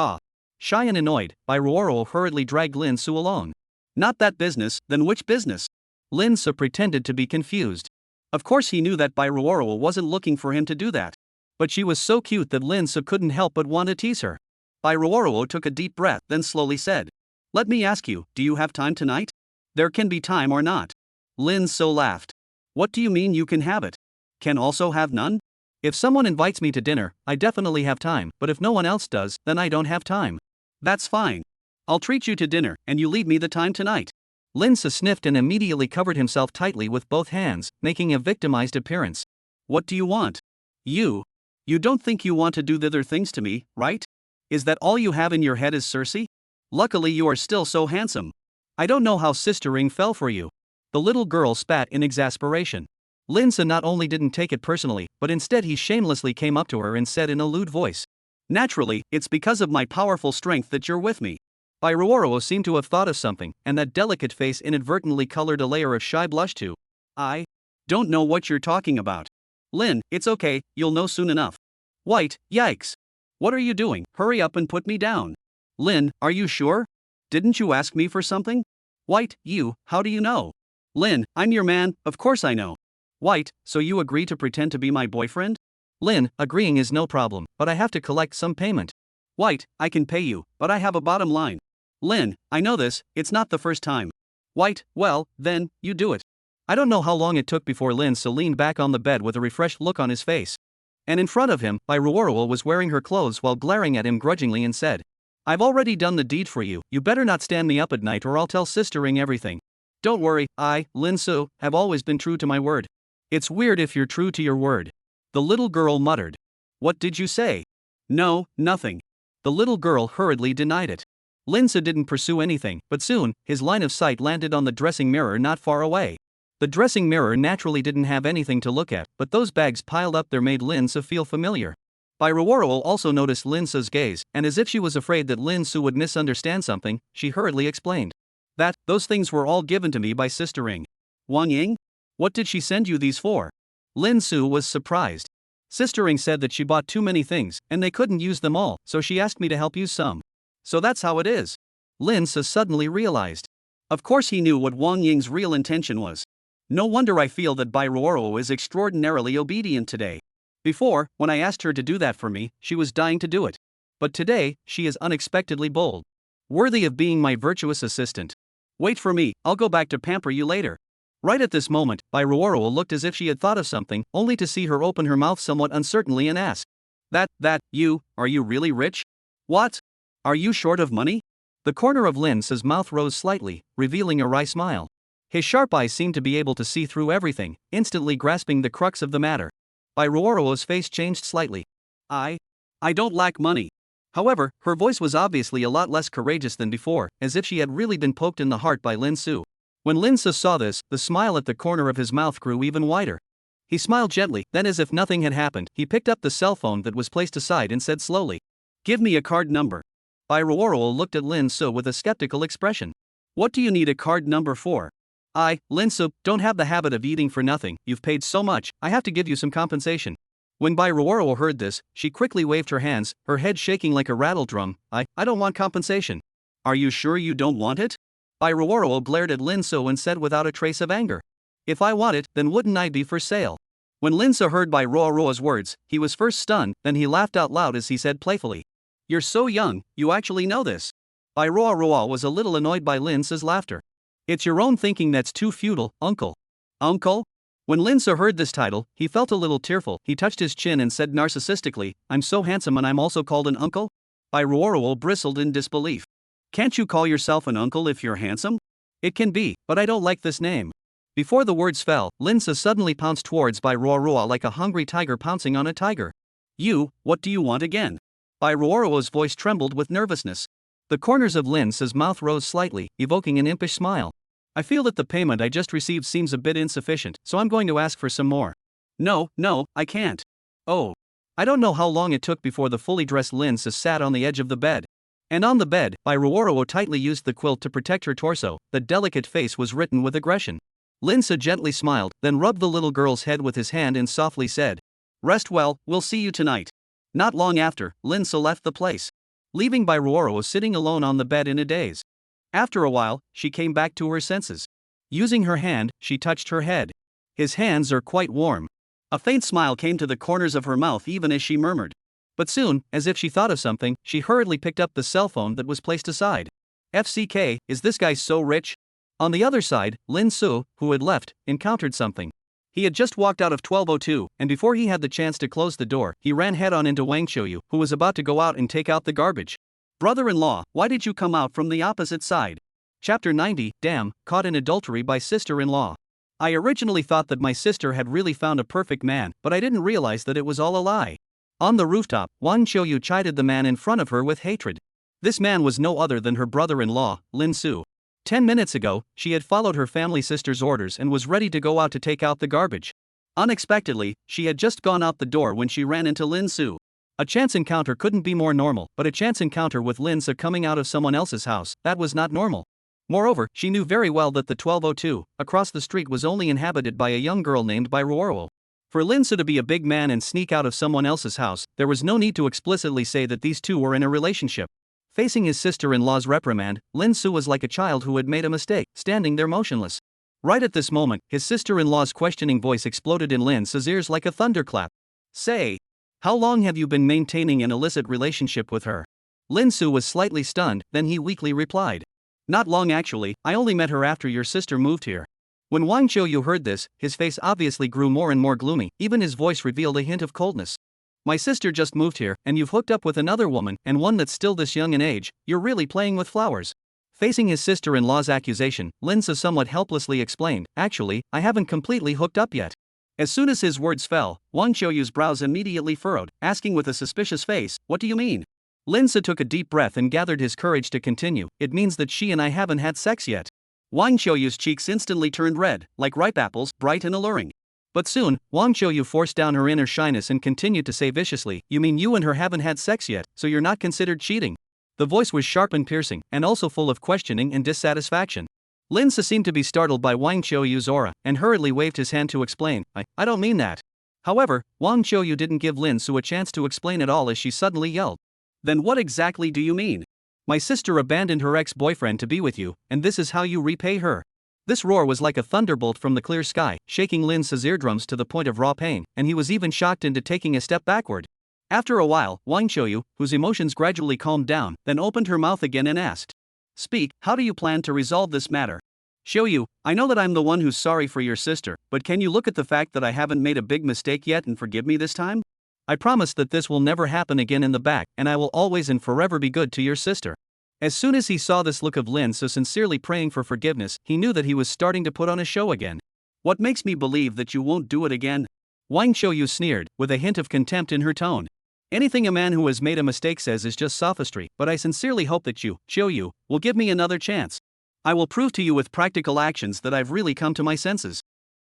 B: Shy and annoyed, By Roaro hurriedly dragged Lin Se along. Not that business, then which business? Lin Se pretended to be confused. Of course he knew that By Roaro wasn't looking for him to do that. But she was so cute that Lin Se couldn't help but want to tease her. By Roaro took a deep breath, then slowly said, "Let me ask you, do you have time tonight? There can be time or not." Lin Se laughed. "What do you mean you can have it? Can also have none? If someone invites me to dinner, I definitely have time, but if no one else does, then I don't have time." "That's fine. I'll treat you to dinner, and you leave me the time tonight." Lin Se sniffed and immediately covered himself tightly with both hands, making a victimized appearance. "What do you want? You don't think you want to do thither things to me, right? Is that all you have in your head is Cersei? Luckily you are still so handsome. I don't know how Sister Ring fell for you." The little girl spat in exasperation. Lin Se not only didn't take it personally, but instead he shamelessly came up to her and said in a lewd voice, "Naturally, it's because of my powerful strength that you're with me." By Roaro seemed to have thought of something, and that delicate face inadvertently colored a layer of shy blush too. "I don't know what you're talking about. Lin, it's okay, you'll know soon enough." White, yikes. "What are you doing? Hurry up and put me down." Lin, are you sure? Didn't you ask me for something? White, how do you know? Lin, I'm your man, of course I know. White, so you agree to pretend to be my boyfriend? Lin, agreeing is no problem, but I have to collect some payment. White, I can pay you, but I have a bottom line. Lin, I know this, it's not the first time. White, well, then, you do it. I don't know how long it took before Lin Se leaned back on the bed with a refreshed look on his face. And in front of him, By Roaro was wearing her clothes while glaring at him grudgingly and said, "I've already done the deed for you, you better not stand me up at night or I'll tell Sister Ring everything. Don't worry, I, Lin Su, have always been true to my word." "It's weird if you're true to your word," the little girl muttered. "What did you say?" "No, nothing." The little girl hurriedly denied it. Lin Su didn't pursue anything, but soon, his line of sight landed on the dressing mirror not far away. The dressing mirror naturally didn't have anything to look at, but those bags piled up there made Lin Su feel familiar. By Roaro also noticed Lin Su's gaze, and as if she was afraid that Lin Su would misunderstand something, she hurriedly explained. Those things were all given to me by Sister Ring." "Wong Ying? What did she send you these for?" Lin Su was surprised. "Sister Ring said that she bought too many things, and they couldn't use them all, so she asked me to help use some." "So that's how it is." Lin Su suddenly realized. Of course he knew what Wong Ying's real intention was. "No wonder I feel that By Roaro is extraordinarily obedient today. Before, when I asked her to do that for me, she was dying to do it. But today, she is unexpectedly bold. Worthy of being my virtuous assistant. Wait for me, I'll go back to pamper you later." Right at this moment, By Roaro looked as if she had thought of something, only to see her open her mouth somewhat uncertainly and ask, Are you really rich? What? Are you short of money?" The corner of Lin Su's mouth rose slightly, revealing a wry smile. His sharp eyes seemed to be able to see through everything, instantly grasping the crux of the matter. By Roaro's face changed slightly. I don't lack money." However, her voice was obviously a lot less courageous than before, as if she had really been poked in the heart by Lin Su. When Lin Su saw this, the smile at the corner of his mouth grew even wider. He smiled gently, then as if nothing had happened, he picked up the cell phone that was placed aside and said slowly, "Give me a card number." By Roaro looked at Lin Su with a skeptical expression. "What do you need a card number for?" Lin Su, don't have the habit of eating for nothing, you've paid so much, I have to give you some compensation." When By Roaro heard this, she quickly waved her hands, her head shaking like a rattle drum. I don't want compensation." "Are you sure you don't want it?" By Roaro glared at Lin Su and said without a trace of anger. "If I want it, then wouldn't I be for sale?" When Lin Su heard By Roaro's words, he was first stunned, then he laughed out loud as he said playfully, "You're so young, you actually know this." By Roaro was a little annoyed by Lin Su's laughter. "It's your own thinking that's too futile, uncle." "Uncle?" When Lin Su heard this title, he felt a little tearful. He touched his chin and said narcissistically, "I'm so handsome and I'm also called an uncle?" By Roaro bristled in disbelief. "Can't you call yourself an uncle if you're handsome?" "It can be, but I don't like this name." Before the words fell, Lin Su suddenly pounced towards By Roaro like a hungry tiger pouncing on a tiger. What do you want again?" By Roaro's voice trembled with nervousness. The corners of Lin Su's mouth rose slightly, evoking an impish smile. "I feel that the payment I just received seems a bit insufficient, so I'm going to ask for some more." No, I can't." "Oh." I don't know how long it took before the fully dressed Lin Su sat on the edge of the bed. And on the bed, By Roaro tightly used the quilt to protect her torso. The delicate face was written with aggression. Lin Su gently smiled, then rubbed the little girl's head with his hand and softly said, "Rest well, we'll see you tonight." Not long after, Lin Su left the place, leaving By Roaro sitting alone on the bed in a daze. After a while, she came back to her senses. Using her hand, she touched her head. "His hands are quite warm." A faint smile came to the corners of her mouth even as she murmured. But soon, as if she thought of something, she hurriedly picked up the cell phone that was placed aside. "FCK, is this guy so rich?" On the other side, Lin Su, who had left, encountered something. He had just walked out of 1202, and before he had the chance to close the door, he ran head-on into Wang Xiu, who was about to go out and take out the garbage. "Brother-in-law, why did you come out from the opposite side?" Chapter 90, Damn, Caught in Adultery by Sister-in-Law. I originally thought that my sister had really found a perfect man, but I didn't realize that it was all a lie. On the rooftop, Wang Xiu chided the man in front of her with hatred. This man was no other than her brother-in-law, Lin Su. 10 minutes ago, she had followed her family sister's orders and was ready to go out to take out the garbage. Unexpectedly, she had just gone out the door when she ran into Lin Su. A chance encounter couldn't be more normal, but a chance encounter with Lin Su coming out of someone else's house, that was not normal. Moreover, she knew very well that the 1202, across the street, was only inhabited by a young girl named By Roaro. For Lin Su to be a big man and sneak out of someone else's house, there was no need to explicitly say that these two were in a relationship. Facing his sister-in-law's reprimand, Lin Su was like a child who had made a mistake, standing there motionless. Right at this moment, his sister-in-law's questioning voice exploded in Lin Su's ears like a thunderclap. "Say, how long have you been maintaining an illicit relationship with her?" Lin Su was slightly stunned, then he weakly replied, "Not long actually, I only met her after your sister moved here." When Wang Xiu heard this, his face obviously grew more and more gloomy, even his voice revealed a hint of coldness. My sister just moved here, and you've hooked up with another woman, and one that's still this young in age. You're really playing with flowers. Facing his sister-in-law's accusation, Lin Se somewhat helplessly explained, actually, I haven't completely hooked up yet. As soon as his words fell, Wang Qiuyu's brows immediately furrowed, asking with a suspicious face, what do you mean? Lin Se took a deep breath and gathered his courage to continue, it means that she and I haven't had sex yet. Wang Qiuyu's cheeks instantly turned red, like ripe apples, bright and alluring. But soon, Wang Qiuyu forced down her inner shyness and continued to say viciously, you mean you and her haven't had sex yet, so you're not considered cheating? The voice was sharp and piercing, and also full of questioning and dissatisfaction. Lin Se seemed to be startled by Wang Qiuyu's aura, and hurriedly waved his hand to explain, I don't mean that. However, Wang Qiuyu didn't give Lin Se a chance to explain at all as she suddenly yelled. Then what exactly do you mean? My sister abandoned her ex-boyfriend to be with you, and this is how you repay her. This roar was like a thunderbolt from the clear sky, shaking Lin Se's eardrums to the point of raw pain, and he was even shocked into taking a step backward. After a while, Wang Qiuyu, whose emotions gradually calmed down, then opened her mouth again and asked. Speak, how do you plan to resolve this matter? Qiuyu, I know that I'm the one who's sorry for your sister, but can you look at the fact that I haven't made a big mistake yet and forgive me this time? I promise that this will never happen again in the back, and I will always and forever be good to your sister. As soon as he saw this look of Lin so sincerely praying for forgiveness, he knew that he was starting to put on a show again. What makes me believe that you won't do it again? Wang Qiuyu sneered, with a hint of contempt in her tone. Anything a man who has made a mistake says is just sophistry, but I sincerely hope that you, Qiuyu, will give me another chance. I will prove to you with practical actions that I've really come to my senses.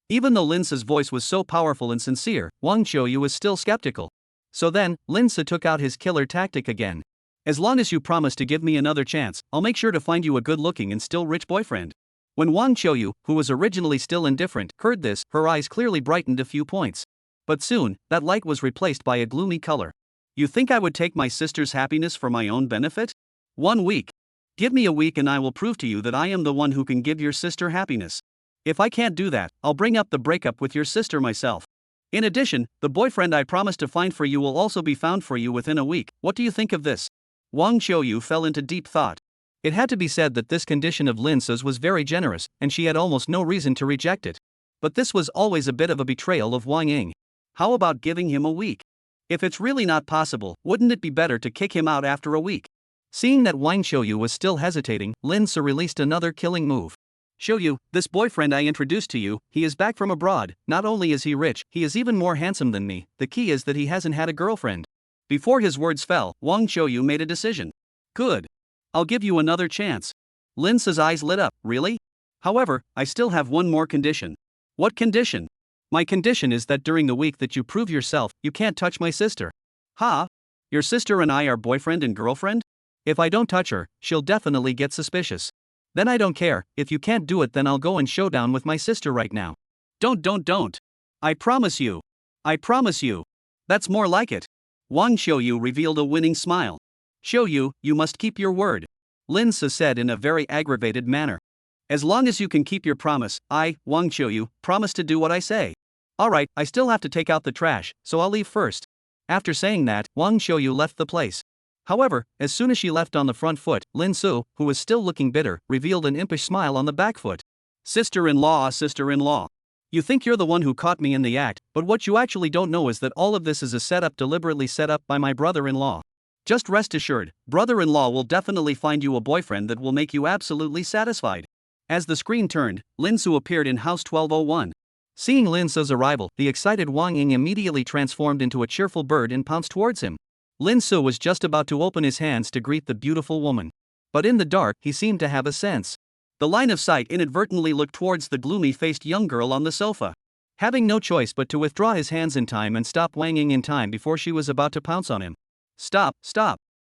B: Even though Lin Se's voice was so powerful and sincere, Wang Qiuyu was still skeptical. So then, Lin Se took out his killer tactic again. As long as you promise to give me another chance, I'll make sure to find you a good-looking and still rich boyfriend. When Wang Qiuyu, who was originally still indifferent, heard this, her eyes clearly brightened a few points. But soon, that light was replaced by a gloomy color. You think I would take my sister's happiness for my own benefit? 1 week. Give me a week and I will prove to you that I am the one who can give your sister happiness. If I can't do that, I'll bring up the breakup with your sister myself. In addition, the boyfriend I promised to find for you will also be found for you within a week. What do you think of this? Wang Qiuyu fell into deep thought. It had to be said that this condition of Lin Se's was very generous, and she had almost no reason to reject it. But this was always a bit of a betrayal of Wang Ying. How about giving him a week? If it's really not possible, wouldn't it be better to kick him out after a week? Seeing that Wang Qiuyu was still hesitating, Lin Se released another killing move. Qiuyu, this boyfriend I introduced to you, he is back from abroad. Not only is he rich, he is even more handsome than me. The key is that he hasn't had a girlfriend. Before his words fell, Wang Qiuyu made a decision. Good. I'll give you another chance. Lin Se's eyes lit up, really? However, I still have one more condition. What condition? My condition is that during the week that you prove yourself, you can't touch my sister. Ha? Your sister and I are boyfriend and girlfriend? If I don't touch her, she'll definitely get suspicious. Then I don't care. If you can't do it, then I'll go and showdown with my sister right now. Don't. I promise you. I promise you. That's more like it. Wang Qiuyu revealed a winning smile. Qiuyu, you must keep your word. Lin Se said in a very aggravated manner. As long as you can keep your promise, I, Wang Qiuyu, promise to do what I say. Alright, I still have to take out the trash, so I'll leave first. After saying that, Wang Qiuyu left the place. However, as soon as she left on the front foot, Lin Se, who was still looking bitter, revealed an impish smile on the back foot. Sister-in-law. You think you're the one who caught me in the act, but what you actually don't know is that all of this is a setup deliberately set up by my brother-in-law. Just rest assured, brother-in-law will definitely find you a boyfriend that will make you absolutely satisfied. As the screen turned, Lin Se appeared in House 1201. Seeing Lin Se's arrival, the excited Wang Ying immediately transformed into a cheerful bird and pounced towards him. Lin Se was just about to open his hands to greet the beautiful woman. But in the dark, he seemed to have a sense. The line of sight inadvertently looked towards the gloomy-faced young girl on the sofa. Having no choice but to withdraw his hands in time and stop Wang Ying in time before she was about to pounce on him. Stop.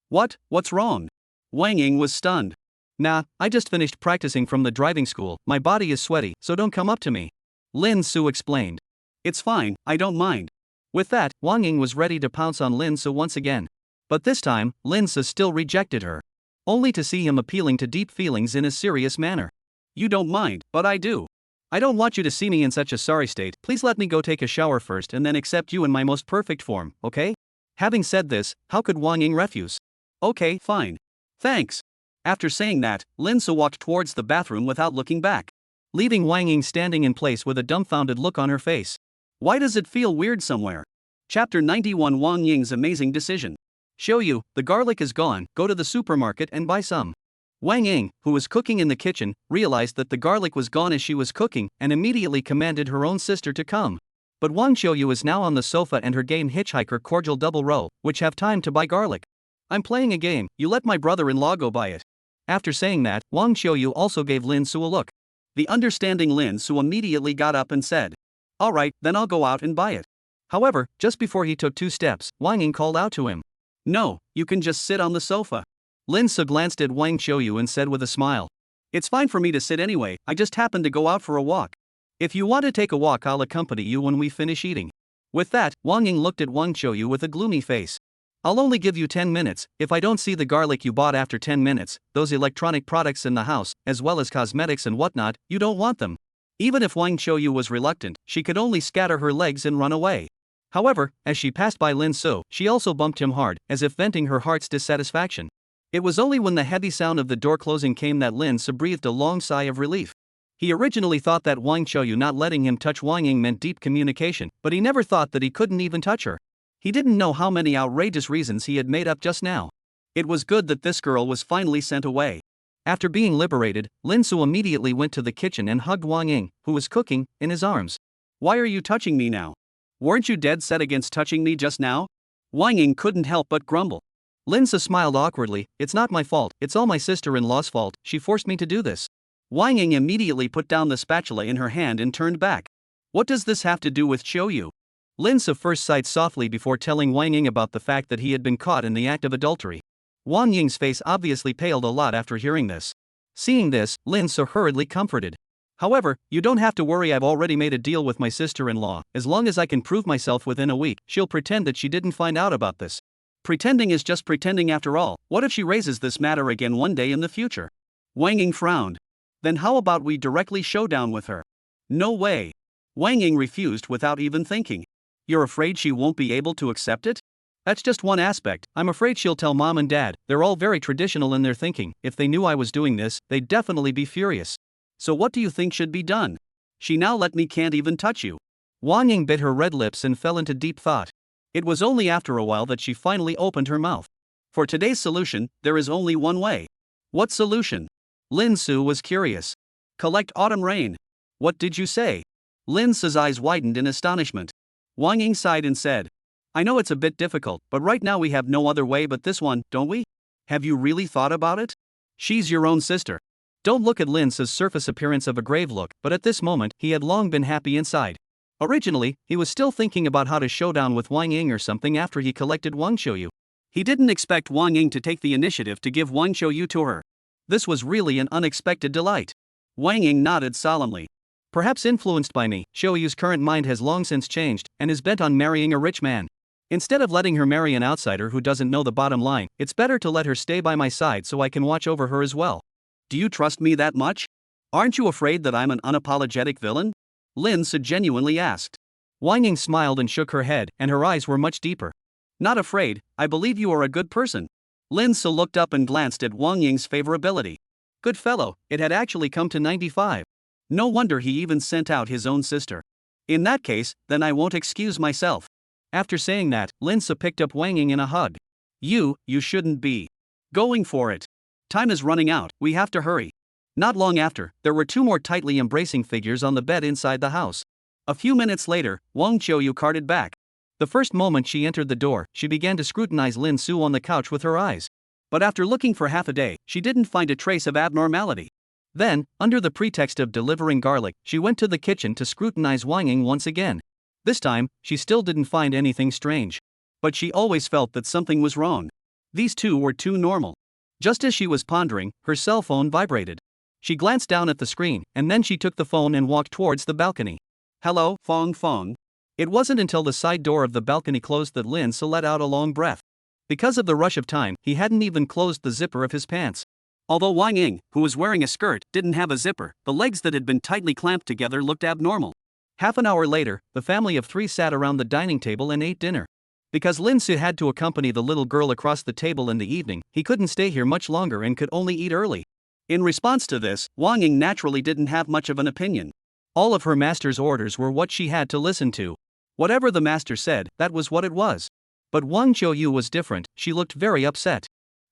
B: What's wrong? Wang Ying was stunned. Nah, I just finished practicing from the driving school, my body is sweaty, so don't come up to me. Lin Se explained. It's fine, I don't mind. With that, Wang Ying was ready to pounce on Lin Se once again. But this time, Lin Se still rejected her. Only to see him appealing to deep feelings in a serious manner. You don't mind, but I do. I don't want you to see me in such a sorry state, please let me go take a shower first and then accept you in my most perfect form, okay? Having said this, how could Wang Ying refuse? Okay, fine. Thanks. After saying that, Lin Se walked towards the bathroom without looking back, leaving Wang Ying standing in place with a dumbfounded look on her face. Why does it feel weird somewhere? Chapter 91 Wong Ying's Amazing Decision. Show you, the garlic is gone, go to the supermarket and buy some. Wang Ying, who was cooking in the kitchen, realized that the garlic was gone as she was cooking and immediately commanded her own sister to come. But Wang Xiaoyu is now on the sofa and her game Hitchhiker Cordial Double Row, which have time to buy garlic. I'm playing a game, you let my brother-in-law go buy it. After saying that, Wang Xiaoyu also gave Lin Su a look. The understanding Lin Su immediately got up and said, "Alright, then I'll go out and buy it." However, just before he took 2 steps, Wang Ying called out to him. "No, you can just sit on the sofa." Lin Su glanced at Wang Xiaoyu and said with a smile, "It's fine for me to sit anyway, I just happened to go out for a walk. If you want to take a walk, I'll accompany you when we finish eating." With that, Wang Ying looked at Wang Xiaoyu with a gloomy face. "I'll only give you 10 minutes, if I don't see the garlic you bought after 10 minutes, those electronic products in the house, as well as cosmetics and whatnot, you don't want them." Even if Wang Xiaoyu was reluctant, she could only scatter her legs and run away. However, as she passed by Lin Su, she also bumped him hard, as if venting her heart's dissatisfaction. It was only when the heavy sound of the door closing came that Lin Su breathed a long sigh of relief. He originally thought that Wang Xiaoyu not letting him touch Wang Ying meant deep communication, but he never thought that he couldn't even touch her. He didn't know how many outrageous reasons he had made up just now. It was good that this girl was finally sent away. After being liberated, Lin Su immediately went to the kitchen and hugged Wang Ying, who was cooking, in his arms. "Why are you touching me now? Weren't you dead set against touching me just now?" Wang Ying couldn't help but grumble. Lin Su smiled awkwardly. "It's not my fault, it's all my sister-in-law's fault, she forced me to do this." Wang Ying immediately put down the spatula in her hand and turned back. "What does this have to do with Xiaoyu?" Lin Su first sighed softly before telling Wang Ying about the fact that he had been caught in the act of adultery. Wang Ying's face obviously paled a lot after hearing this. Seeing this, Lin Su hurriedly comforted. "However, you don't have to worry, I've already made a deal with my sister-in-law, as long as I can prove myself within a week, she'll pretend that she didn't find out about this. Pretending is just pretending after all, what if she raises this matter again one day in the future?" Wang Ying frowned. "Then how about we directly showdown with her?" "No way." Wang Ying refused without even thinking. "You're afraid she won't be able to accept it?" "That's just one aspect, I'm afraid she'll tell mom and dad, they're all very traditional in their thinking, if they knew I was doing this, they'd definitely be furious. So what do you think should be done? She now let me can't even touch you." Wang Ying bit her red lips and fell into deep thought. It was only after a while that she finally opened her mouth. "For today's solution, there is only one way." "What solution?" Lin Su was curious. "Collect autumn rain." "What did you say?" Lin Su's eyes widened in astonishment. Wang Ying sighed and said, "I know it's a bit difficult, but right now we have no other way but this one, don't we? Have you really thought about it? She's your own sister." Don't look at Lin Su's surface appearance of a grave look, but at this moment, he had long been happy inside. Originally, he was still thinking about how to showdown with Wang Ying or something after he collected Wang Xiaoyu. He didn't expect Wang Ying to take the initiative to give Wang Xiaoyu to her. This was really an unexpected delight. Wang Ying nodded solemnly. Perhaps influenced by me, Xiaoyu's current mind has long since changed, and is bent on marrying a rich man. Instead of letting her marry an outsider who doesn't know the bottom line, it's better to let her stay by my side so I can watch over her as well. "Do you trust me that much? Aren't you afraid that I'm an unapologetic villain?" Lin Su genuinely asked. Wang Ying smiled and shook her head, and her eyes were much deeper. "Not afraid, I believe you are a good person." Lin Su looked up and glanced at Wang Ying's favorability. Good fellow, it had actually come to 95. No wonder he even sent out his own sister. "In that case, then I won't excuse myself." After saying that, Lin Su picked up Wang Ying in a hug. You shouldn't be going for it. Time is running out, we have to hurry." Not long after, there were 2 more tightly embracing figures on the bed inside the house. A few minutes later, Wang Xiaoyu carted back. The first moment she entered the door, she began to scrutinize Lin Su on the couch with her eyes. But after looking for half a day, she didn't find a trace of abnormality. Then, under the pretext of delivering garlic, she went to the kitchen to scrutinize Wang Ying once again. This time, she still didn't find anything strange. But she always felt that something was wrong. These two were too normal. Just as she was pondering, her cell phone vibrated. She glanced down at the screen, and then she took the phone and walked towards the balcony. "Hello, Fongfong." It wasn't until the side door of the balcony closed that Lin Su let out a long breath. Because of the rush of time, he hadn't even closed the zipper of his pants. Although Wang Ying, who was wearing a skirt, didn't have a zipper, the legs that had been tightly clamped together looked abnormal. Half an hour later, the family of 3 sat around the dining table and ate dinner. Because Lin Su had to accompany the little girl across the table in the evening, he couldn't stay here much longer and could only eat early. In response to this, Wang Ying naturally didn't have much of an opinion. All of her master's orders were what she had to listen to. Whatever the master said, that was what it was. But Wang Qiuyu was different, she looked very upset.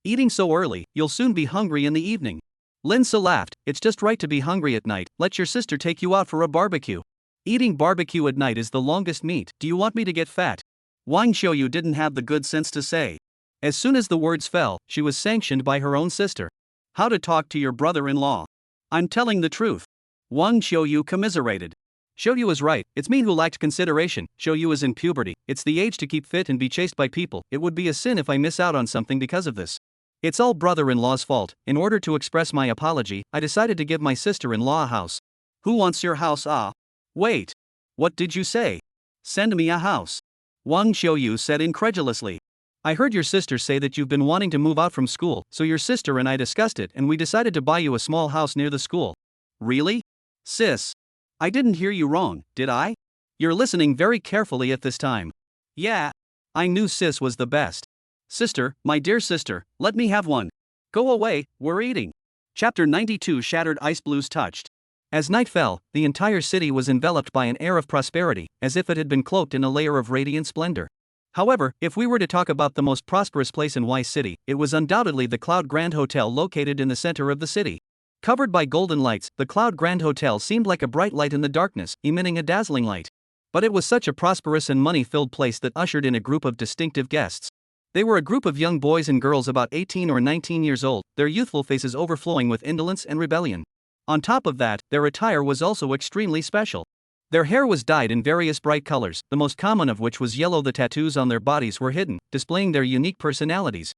B: Eating so early, you'll soon be hungry in the evening. Lin Se laughed, it's just right to be hungry at night, let your sister take you out for a barbecue. Eating barbecue at night is the longest meat, do you want me to get fat? Wang Qiuyu didn't have the good sense to say. As soon as the words fell, she was sanctioned by her own sister. How to talk to your brother-in-law. I'm telling the truth. Wang Qiuyu commiserated. Xiaoyu is right, it's me who lacked consideration, Xiaoyu is in puberty, it's the age to keep fit and be chased by people, it would be a sin if I miss out on something because of this. It's all brother-in-law's fault, in order to express my apology, I decided to give my sister-in-law a house. Who wants your house? Ah? Wait. What did you say? Send me a house. Wang Qiuyu said incredulously. I heard your sister say that you've been wanting to move out from school, so your sister and I discussed it and we decided to buy you a small house near the school. Really? Sis. I didn't hear you wrong, did I? You're listening very carefully at this time. Yeah. I knew sis was the best. Sister, my dear sister, let me have one. Go away, we're eating. Chapter 92 Shattered Ice Blues Touched. As night fell, the entire city was enveloped by an air of prosperity, as if it had been cloaked in a layer of radiant splendor. However, if we were to talk about the most prosperous place in Y City, it was undoubtedly the Cloud Grand Hotel located in the center of the city. Covered by golden lights, the Cloud Grand Hotel seemed like a bright light in the darkness, emitting a dazzling light. But it was such a prosperous and money-filled place that ushered in a group of distinctive guests. They were a group of young boys and girls about 18 or 19 years old, their youthful faces overflowing with indolence and rebellion. On top of that, their attire was also extremely special. Their hair was dyed in various bright colors, the most common of which was yellow. The tattoos on their bodies were hidden, displaying their unique personalities.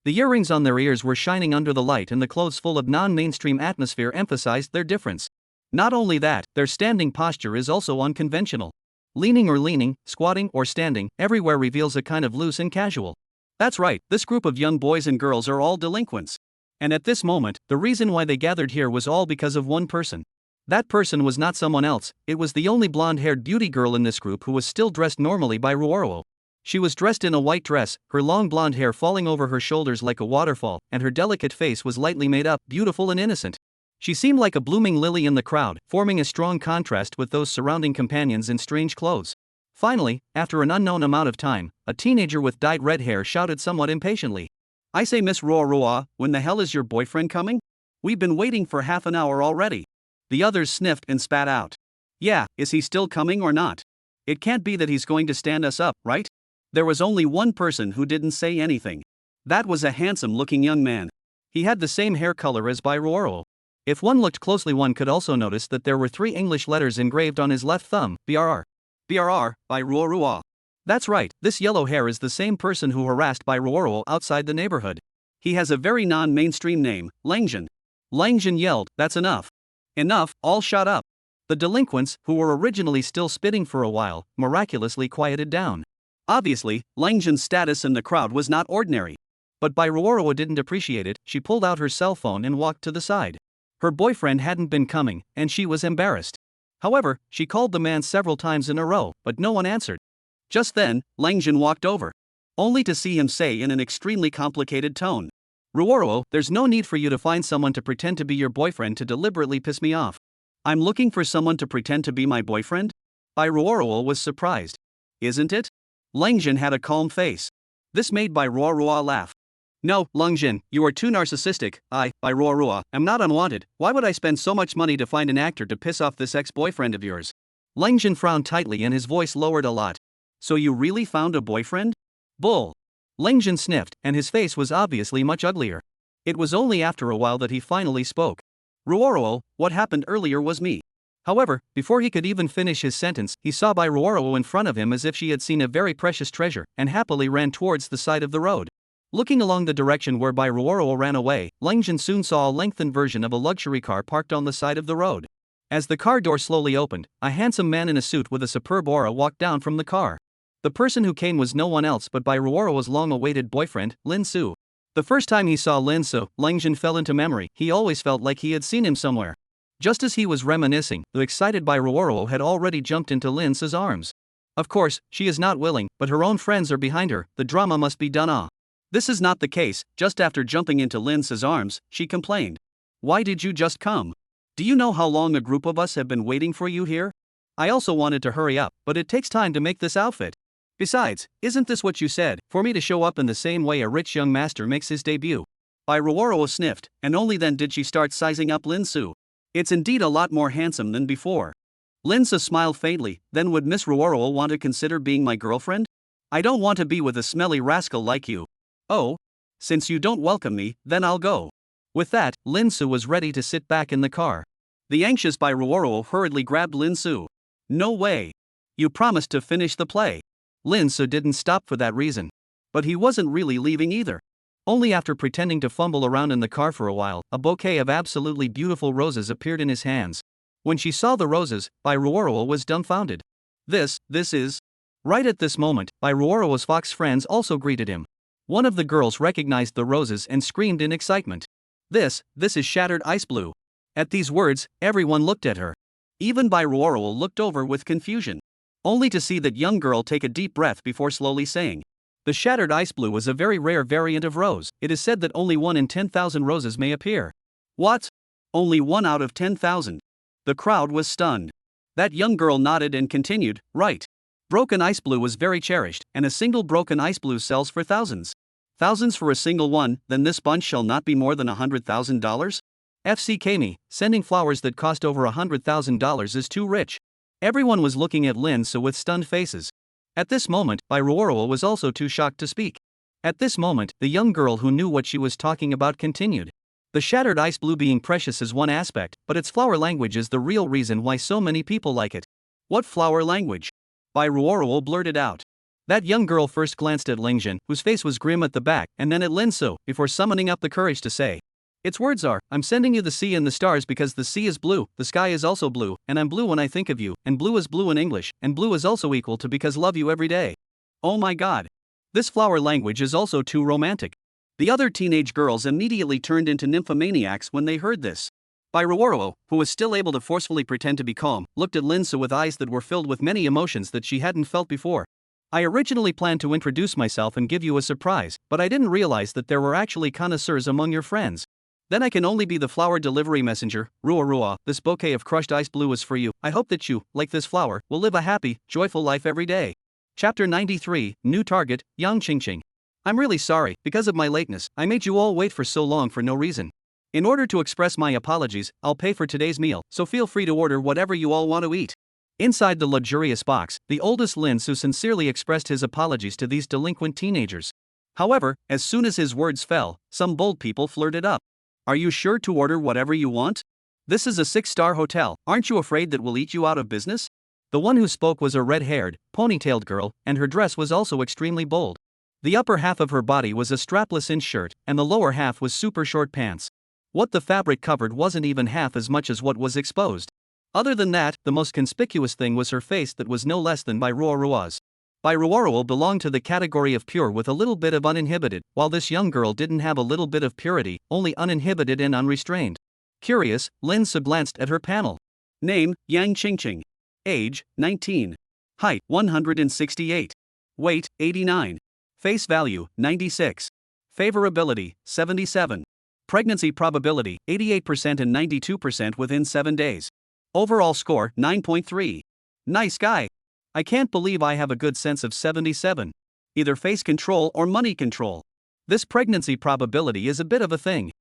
B: The earrings on their ears were shining under the light, and the clothes full of non-mainstream atmosphere emphasized their difference. Not only that, their standing posture is also unconventional. Leaning, squatting or standing, everywhere reveals a kind of loose and casual. That's right, this group of young boys and girls are all delinquents. And at this moment, the reason why they gathered here was all because of one person. That person was not someone else, it was the only blonde-haired beauty girl in this group who was still dressed normally by Roaro. She was dressed in a white dress, her long blonde hair falling over her shoulders like a waterfall, and her delicate face was lightly made up, beautiful and innocent. She seemed like a blooming lily in the crowd, forming a strong contrast with those surrounding companions in strange clothes. Finally, after an unknown amount of time, a teenager with dyed red hair shouted somewhat impatiently. I say, Miss Roaro, when the hell is your boyfriend coming? We've been waiting for half an hour already. The others sniffed and spat out. Yeah, is he still coming or not? It can't be that he's going to stand us up, right? There was only one person who didn't say anything. That was a handsome-looking young man. He had the same hair color as By Roaro. If one looked closely, one could also notice that there were 3 English letters engraved on his left thumb, BRR. BRR, By Roaro. That's right, this yellow hair is the same person who harassed By Roaro outside the neighborhood. He has a very non-mainstream name, Langjin. Langjin yelled, that's enough. Enough, all shut up. The delinquents, who were originally still spitting for a while, miraculously quieted down. Obviously, Langjin's status in the crowd was not ordinary. But By Roaro didn't appreciate it, she pulled out her cell phone and walked to the side. Her boyfriend hadn't been coming, and she was embarrassed. However, she called the man several times in a row, but no one answered. Just then, Langjin walked over. Only to see him say in an extremely complicated tone. Roaro, there's no need for you to find someone to pretend to be your boyfriend to deliberately piss me off. I'm looking for someone to pretend to be my boyfriend? By Roaro was surprised. Isn't it? Langjin had a calm face. This made By Roaro laugh. No, Langjin, you are too narcissistic. I, By Roaro, am not unwanted. Why would I spend so much money to find an actor to piss off this ex-boyfriend of yours? Langjin frowned tightly and his voice lowered a lot. So you really found a boyfriend? Bull. Langjin sniffed, and his face was obviously much uglier. It was only after a while that he finally spoke. Roaro, what happened earlier was me. However, before he could even finish his sentence, he saw By Roaro in front of him as if she had seen a very precious treasure, and happily ran towards the side of the road. Looking along the direction where By Roaro ran away, Langjin soon saw a lengthened version of a luxury car parked on the side of the road. As the car door slowly opened, a handsome man in a suit with a superb aura walked down from the car. The person who came was no one else but By Roaro's long-awaited boyfriend, Lin Su. The first time he saw Lin Su, Langjin fell into memory. He always felt like he had seen him somewhere. Just as he was reminiscing, the excited By Roaro had already jumped into Lin Su's arms. Of course, she is not willing, but her own friends are behind her. The drama must be done. This is not the case. Just after jumping into Lin Su's arms, she complained. Why did you just come? Do you know how long a group of us have been waiting for you here? I also wanted to hurry up, but it takes time to make this outfit. Besides, isn't this what you said, for me to show up in the same way a rich young master makes his debut? By Roaro sniffed, and only then did she start sizing up Lin Su. It's indeed a lot more handsome than before. Lin Su smiled faintly, then would Miss Roaro want to consider being my girlfriend? I don't want to be with a smelly rascal like you. Oh? Since you don't welcome me, then I'll go. With that, Lin Su was ready to sit back in the car. The anxious By Roaro hurriedly grabbed Lin Su. No way. You promised to finish the play. Lin Su didn't stop for that reason. But he wasn't really leaving either. Only after pretending to fumble around in the car for a while, a bouquet of absolutely beautiful roses appeared in his hands. When she saw the roses, By Roaro was dumbfounded. This is... Right at this moment, By Roaro's fox friends also greeted him. One of the girls recognized the roses and screamed in excitement. This is Shattered Ice Blue. At these words, everyone looked at her. Even By Roaro looked over with confusion. Only to see that young girl take a deep breath before slowly saying, the Shattered Ice Blue is a very rare variant of rose. It is said that only 1 in 10,000 roses may appear. What? Only 1 out of 10,000. The crowd was stunned. That young girl nodded and continued, right. Broken Ice Blue was very cherished, and a single broken Ice Blue sells for thousands. Thousands for a single one, then this bunch shall not be more than $100,000? FCK me, sending flowers that cost over $100,000 is too rich. Everyone was looking at Lin Su with stunned faces. At this moment, By Roaro was also too shocked to speak. At this moment, the young girl who knew what she was talking about continued. The Shattered Ice Blue being precious is one aspect, but its flower language is the real reason why so many people like it. What flower language? By Roaro blurted out. That young girl first glanced at Lingjun, whose face was grim at the back, and then at Lin Su, before summoning up the courage to say. Its words are, I'm sending you the sea and the stars because the sea is blue, the sky is also blue, and I'm blue when I think of you, and blue is blue in English, and blue is also equal to because love you every day. Oh my god. This flower language is also too romantic. The other teenage girls immediately turned into nymphomaniacs when they heard this. By Roaro, who was still able to forcefully pretend to be calm, looked at Lin Su with eyes that were filled with many emotions that she hadn't felt before. I originally planned to introduce myself and give you a surprise, but I didn't realize that there were actually connoisseurs among your friends. Then I can only be the flower delivery messenger. Roaro, this bouquet of crushed ice blue is for you. I hope that you, like this flower, will live a happy, joyful life every day. Chapter 93, New Target, Yang Qingqing. I'm really sorry, because of my lateness, I made you all wait for so long for no reason. In order to express my apologies, I'll pay for today's meal, so feel free to order whatever you all want to eat. Inside the luxurious box, the oldest Lin Su sincerely expressed his apologies to these delinquent teenagers. However, as soon as his words fell, some bold people flirted up. Are you sure to order whatever you want? This is a 6-star hotel, aren't you afraid that we'll eat you out of business? The one who spoke was a red-haired, ponytailed girl, and her dress was also extremely bold. The upper half of her body was a strapless inch shirt, and the lower half was super short pants. What the fabric covered wasn't even half as much as what was exposed. Other than that, the most conspicuous thing was her face that was no less than By Roaro's. By Roaro belonged to the category of pure with a little bit of uninhibited, while this young girl didn't have a little bit of purity, only uninhibited and unrestrained. Curious, Lin Su glanced at her panel. Name, Yang Qingqing. Age, 19. Height, 168. Weight, 89. Face value, 96. Favorability, 77. Pregnancy probability, 88% and 92% within 7 days. Overall score, 9.3. Nice guy. I can't believe I have a good sense of 77. Either face control or money control. This pregnancy probability is a bit of a thing.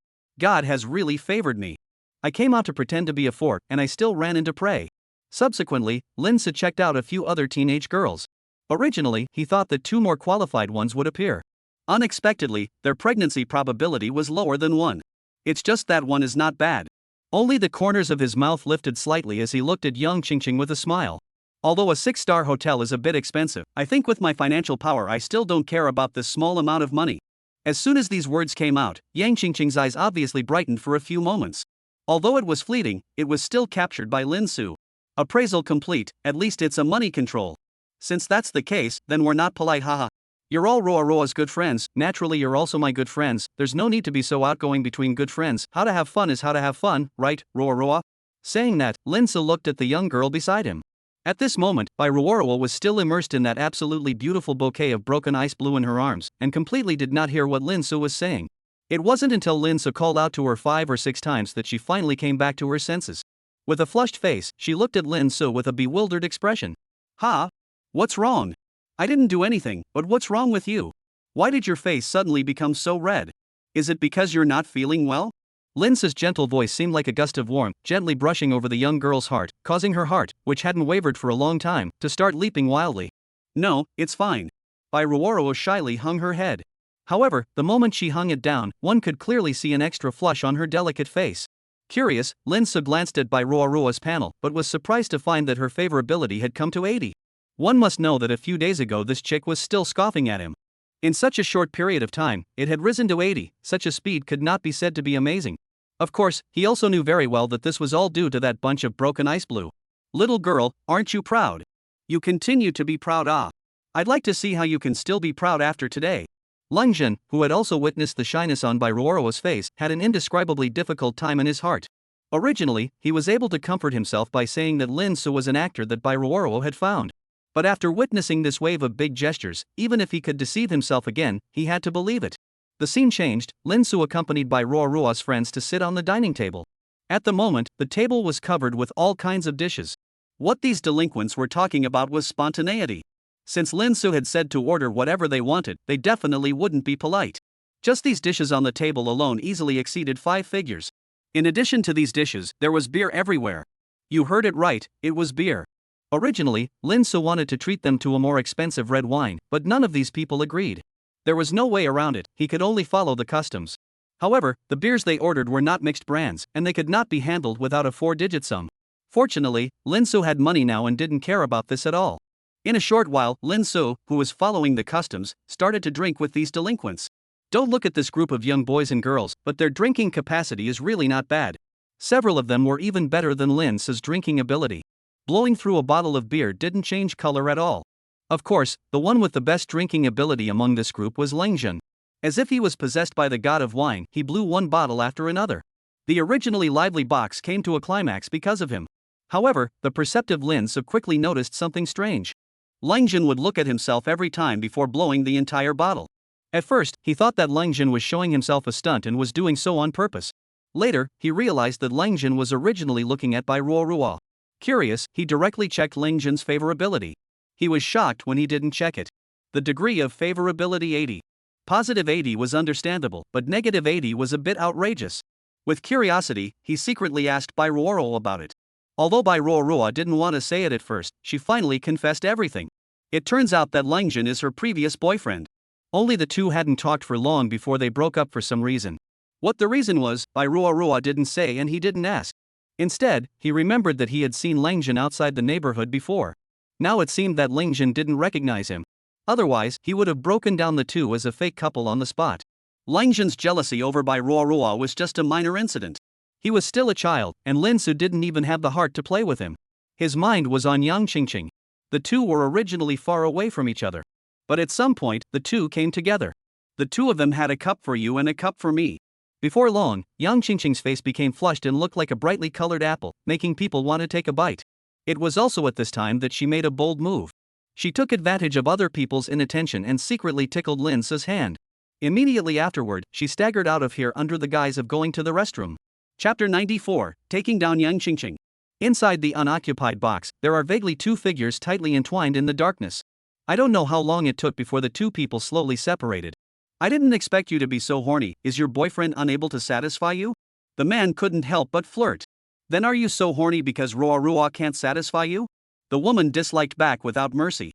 B: God has really favored me. I came out to pretend to be a fork and I still ran into prey. Subsequently, Lin Su checked out a few other teenage girls. Originally, he thought that 2 more qualified ones would appear. Unexpectedly, their pregnancy probability was lower than 1. It's just that 1 is not bad. Only the corners of his mouth lifted slightly as he looked at Yang Qingqing with a smile. Although a 6-star hotel is a bit expensive, I think with my financial power I still don't care about this small amount of money. As soon as these words came out, Yang Qingqing's eyes obviously brightened for a few moments. Although it was fleeting, it was still captured by Lin Su. Appraisal complete, at least it's a money control. Since that's the case, then we're not polite, haha. You're all Roaroa's good friends, naturally you're also my good friends, there's no need to be so outgoing between good friends, how to have fun is how to have fun, right, Roaroa? Saying that, Lin Su looked at the young girl beside him. At this moment, By Roaro was still immersed in that absolutely beautiful bouquet of broken ice blue in her arms, and completely did not hear what Lin Su was saying. It wasn't until Lin Su called out to her 5 or 6 times that she finally came back to her senses. With a flushed face, she looked at Lin Su with a bewildered expression. "Ha? What's wrong? I didn't do anything, but what's wrong with you? Why did your face suddenly become so red? Is it because you're not feeling well?" Lin Su's gentle voice seemed like a gust of warmth, gently brushing over the young girl's heart, causing her heart, which hadn't wavered for a long time, to start leaping wildly. "No, it's fine." By Roaro shyly hung her head. However, the moment she hung it down, one could clearly see an extra flush on her delicate face. Curious, Lin Su glanced at By Roaro's panel but was surprised to find that her favorability had come to 80. One must know that a few days ago this chick was still scoffing at him. In such a short period of time, it had risen to 80, such a speed could not be said to be amazing. Of course, he also knew very well that this was all due to that bunch of broken ice blue. "Little girl, aren't you proud? You continue to be proud, ah. I'd like to see how you can still be proud after today." Leng Zhen, who had also witnessed the shyness on By Roaro's face, had an indescribably difficult time in his heart. Originally, he was able to comfort himself by saying that Lin Su was an actor that By Roaro had found. But after witnessing this wave of big gestures, even if he could deceive himself again, he had to believe it. The scene changed, Lin Su accompanied By Roaro's friends to sit on the dining table. At the moment, the table was covered with all kinds of dishes. What these delinquents were talking about was spontaneity. Since Lin Su had said to order whatever they wanted, they definitely wouldn't be polite. Just these dishes on the table alone easily exceeded 5 figures. In addition to these dishes, there was beer everywhere. You heard it right, it was beer. Originally, Lin Su wanted to treat them to a more expensive red wine, but none of these people agreed. There was no way around it, he could only follow the customs. However, the beers they ordered were not mixed brands, and they could not be handled without a 4-digit sum. Fortunately, Lin Su had money now and didn't care about this at all. In a short while, Lin Su, who was following the customs, started to drink with these delinquents. Don't look at this group of young boys and girls, but their drinking capacity is really not bad. Several of them were even better than Lin Su's drinking ability. Blowing through a bottle of beer didn't change color at all. Of course, the one with the best drinking ability among this group was Leng Zhen. As if he was possessed by the god of wine, he blew one bottle after another. The originally lively box came to a climax because of him. However, the perceptive Lin Su quickly noticed something strange. Leng Zhen would look at himself every time before blowing the entire bottle. At first, he thought that Leng Zhen was showing himself a stunt and was doing so on purpose. Later, he realized that Leng Zhen was originally looking at By Roaro. Curious, he directly checked Leng Zhen's favorability. He was shocked when he didn't check it. The degree of favorability 80. Positive 80 was understandable, but negative 80 was a bit outrageous. With curiosity, he secretly asked By Roaro about it. Although By Roaro didn't want to say it at first, she finally confessed everything. It turns out that Leng Zhen is her previous boyfriend. Only the two hadn't talked for long before they broke up for some reason. What the reason was, By Roaro didn't say and he didn't ask. Instead, he remembered that he had seen Leng Zhen outside the neighborhood before. Now it seemed that Leng Zhen didn't recognize him. Otherwise, he would have broken down the two as a fake couple on the spot. Leng Zhen's jealousy over By Roaro was just a minor incident. He was still a child, and Lin Su didn't even have the heart to play with him. His mind was on Yang Qingqing. The two were originally far away from each other. But at some point, the two came together. The two of them had a cup for you and a cup for me. Before long, Yang Qingqing's face became flushed and looked like a brightly colored apple, making people want to take a bite. It was also at this time that she made a bold move. She took advantage of other people's inattention and secretly tickled Lin Su's hand. Immediately afterward, she staggered out of here under the guise of going to the restroom. Chapter 94, Taking Down Yang Qingqing. Inside the unoccupied box, there are vaguely two figures tightly entwined in the darkness. I don't know how long it took before the two people slowly separated. "I didn't expect you to be so horny. Is your boyfriend unable to satisfy you?" The man couldn't help but flirt. "Then are you so horny because Roaro can't satisfy you?" The woman disliked back without mercy.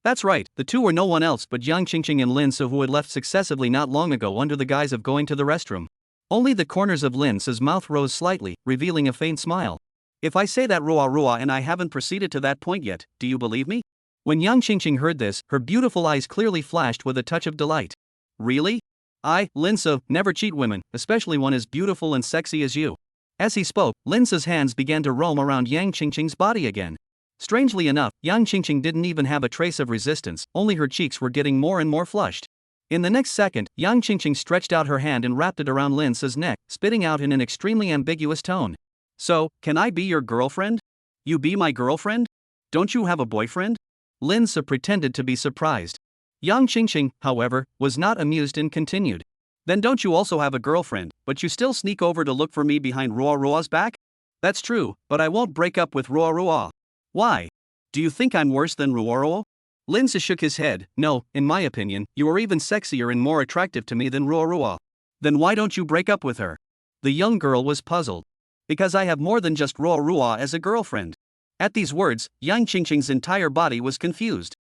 B: That's right, the two were no one else but Yang Qingqing and Lin Su, who had left successively not long ago under the guise of going to the restroom. Only the corners of Lin Su's mouth rose slightly, revealing a faint smile. "If I say that Roaro and I haven't proceeded to that point yet, do you believe me?" When Yang Qingqing heard this, her beautiful eyes clearly flashed with a touch of delight. "Really? I, Lin Su, never cheat women, especially one as beautiful and sexy as you." As he spoke, Lin Su's hands began to roam around Yang Qingqing's body again. Strangely enough, Yang Qingqing didn't even have a trace of resistance, only her cheeks were getting more and more flushed. In the next second, Yang Qingqing stretched out her hand and wrapped it around Lin Su's neck, spitting out in an extremely ambiguous tone. "So, can I be your girlfriend? You be my girlfriend? Don't you have a boyfriend?" Lin Su pretended to be surprised. Yang Qingqing, however, was not amused and continued. "Then don't you also have a girlfriend, but you still sneak over to look for me behind Roaro's back?" That's true, but I won't break up with Roaro. Why? Do you think I'm worse than Roaro? Lin Se shook his head. No, in my opinion, you are even sexier and more attractive to me than Roaro. Then why don't you break up with her? The young girl was puzzled. Because I have more than just Roaro as a girlfriend. At these words, Yang Qingqing's entire body was confused.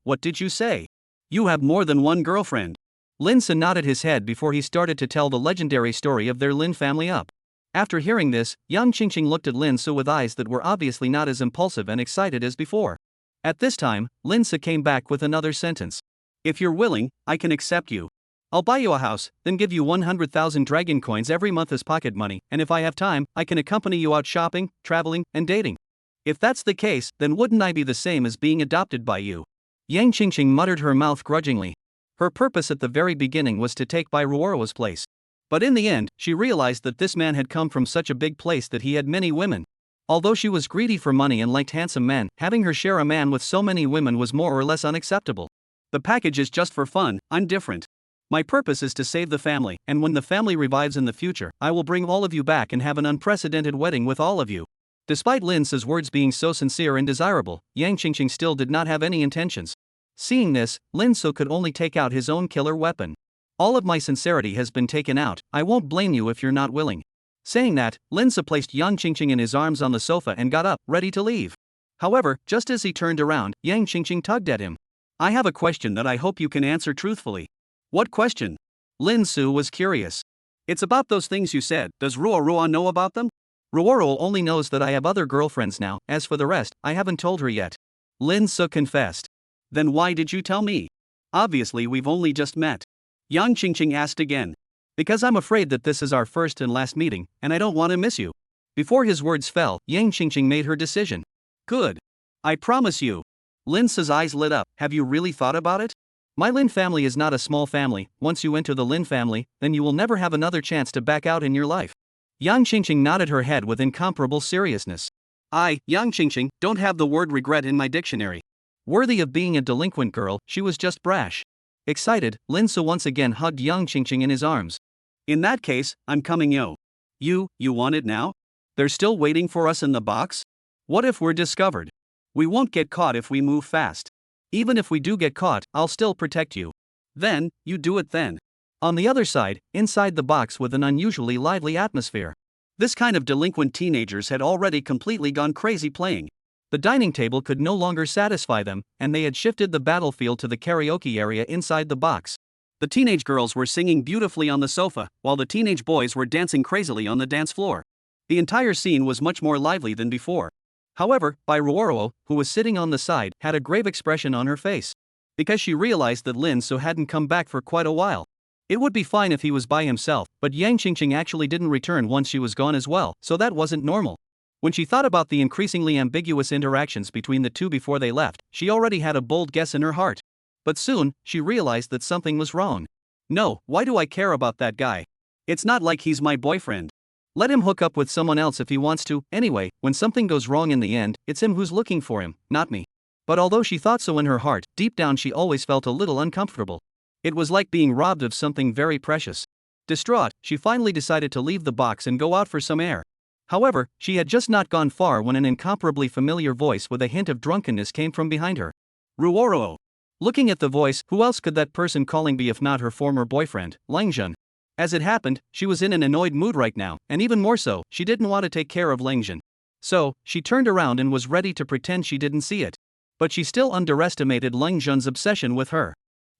B: What did you say? You have more than one girlfriend. Lin Se nodded his head before he started to tell the legendary story of their Lin family up. After hearing this, Yang Qingqing looked at Lin Se with eyes that were obviously not as impulsive and excited as before. At this time, Lin Se came back with another sentence. If you're willing, I can accept you. I'll buy you a house, then give you 100,000 dragon coins every month as pocket money, and if I have time, I can accompany you out shopping, traveling, and dating. If that's the case, then wouldn't I be the same as being adopted by you? Yang Qingqing muttered her mouth grudgingly. Her purpose at the very beginning was to take By Roaro's place. But in the end, she realized that this man had come from such a big place that he had many women. Although she was greedy for money and liked handsome men, having her share a man with so many women was more or less unacceptable. The package is just for fun, I'm different. My purpose is to save the family, and when the family revives in the future, I will bring all of you back and have an unprecedented wedding with all of you. Despite Lin Se's words being so sincere and desirable, Yang Qingqing still did not have any intentions. Seeing this, Lin Se could only take out his own killer weapon. All of my sincerity has been taken out, I won't blame you if you're not willing. Saying that, Lin Se placed Yang Qingqing in his arms on the sofa and got up, ready to leave. However, just as he turned around, Yang Qingqing tugged at him. I have a question that I hope you can answer truthfully. What question? Lin Se was curious. It's about those things you said, does Roaro know about them? Roaro only knows that I have other girlfriends now, as for the rest, I haven't told her yet. Lin Se confessed. Then why did you tell me? Obviously we've only just met. Yang Qingqing asked again. Because I'm afraid that this is our first and last meeting, and I don't want to miss you. Before his words fell, Yang Qingqing made her decision. Good. I promise you. Lin Se's eyes lit up. Have you really thought about it? My Lin family is not a small family. Once you enter the Lin family, then you will never have another chance to back out in your life. Yang Qingqing nodded her head with incomparable seriousness. I, Yang Qingqing, don't have the word regret in my dictionary. Worthy of being a delinquent girl, she was just brash. Excited, Lin Se once again hugged Yang Qingqing in his arms. In that case, I'm coming yo. You want it now? They're still waiting for us in the box? What if we're discovered? We won't get caught if we move fast. Even if we do get caught, I'll still protect you. Then, you do it then. On the other side, inside the box with an unusually lively atmosphere. This kind of delinquent teenagers had already completely gone crazy playing. The dining table could no longer satisfy them, and they had shifted the battlefield to the karaoke area inside the box. The teenage girls were singing beautifully on the sofa, while the teenage boys were dancing crazily on the dance floor. The entire scene was much more lively than before. However, By Roaro, who was sitting on the side, had a grave expression on her face. Because she realized that Lin Se hadn't come back for quite a while. It would be fine if he was by himself, but Yang Qingqing actually didn't return once she was gone as well, so that wasn't normal. When she thought about the increasingly ambiguous interactions between the two before they left, she already had a bold guess in her heart. But soon, she realized that something was wrong. No, why do I care about that guy? It's not like he's my boyfriend. Let him hook up with someone else if he wants to. Anyway, when something goes wrong in the end, it's him who's looking for him, not me. But although she thought so in her heart, deep down she always felt a little uncomfortable. It was like being robbed of something very precious. Distraught, she finally decided to leave the box and go out for some air. However, she had just not gone far when an incomparably familiar voice with a hint of drunkenness came from behind her. Roaro. Looking at the voice, who else could that person calling be if not her former boyfriend, Langjun? As it happened, she was in an annoyed mood right now, and even more so, she didn't want to take care of Langjun. So, she turned around and was ready to pretend she didn't see it. But she still underestimated Langjun's obsession with her.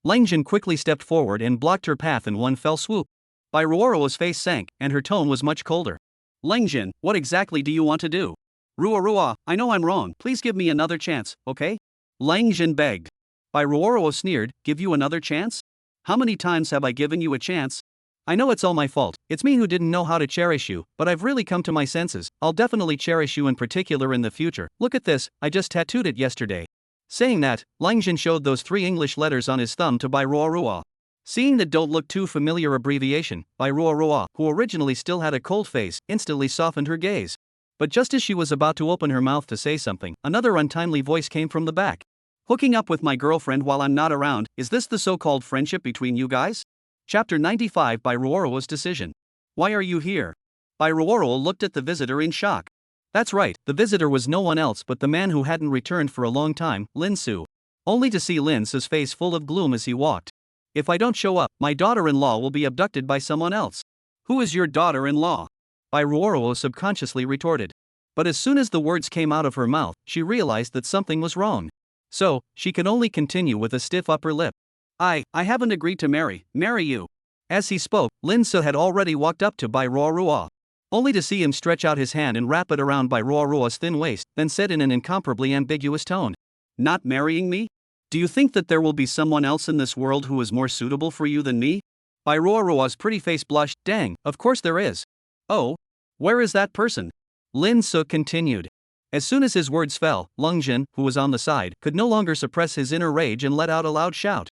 B: Langjun quickly stepped forward and blocked her path in one fell swoop. By Roaro's face sank, and her tone was much colder. Langjun, what exactly do you want to do? Roaro, I know I'm wrong, please give me another chance, okay? Langjun begged. By Roaro sneered, give you another chance? How many times have I given you a chance? I know it's all my fault, it's me who didn't know how to cherish you, but I've really come to my senses. I'll definitely cherish you in particular in the future. Look at this, I just tattooed it yesterday. Saying that, Langjun showed those 3 English letters on his thumb to By Roaro. Seeing the don't look too familiar abbreviation, By Roaro, who originally still had a cold face, instantly softened her gaze. But just as she was about to open her mouth to say something, another untimely voice came from the back. Hooking up with my girlfriend while I'm not around, is this the so-called friendship between you guys? Chapter 95 By Roaro's decision. Why are you here? By Roaro looked at the visitor in shock. That's right, the visitor was no one else but the man who hadn't returned for a long time, Lin Su. Only to see Lin Su's face full of gloom as he walked. If I don't show up, my daughter-in-law will be abducted by someone else. Who is your daughter-in-law? By Roaro subconsciously retorted. But as soon as the words came out of her mouth, she realized that something was wrong. So, she could only continue with a stiff upper lip. I haven't agreed to marry you. As he spoke, Lin Su had already walked up to By Roaro, only to see him stretch out his hand and wrap it around By Roaro's thin waist, then said in an incomparably ambiguous tone. Not marrying me? Do you think that there will be someone else in this world who is more suitable for you than me? By Roaro's pretty face blushed. Dang, of course there is. Oh? Where is that person? Lin Su continued. As soon as his words fell, Lung Jin, who was on the side, could no longer suppress his inner rage and let out a loud shout.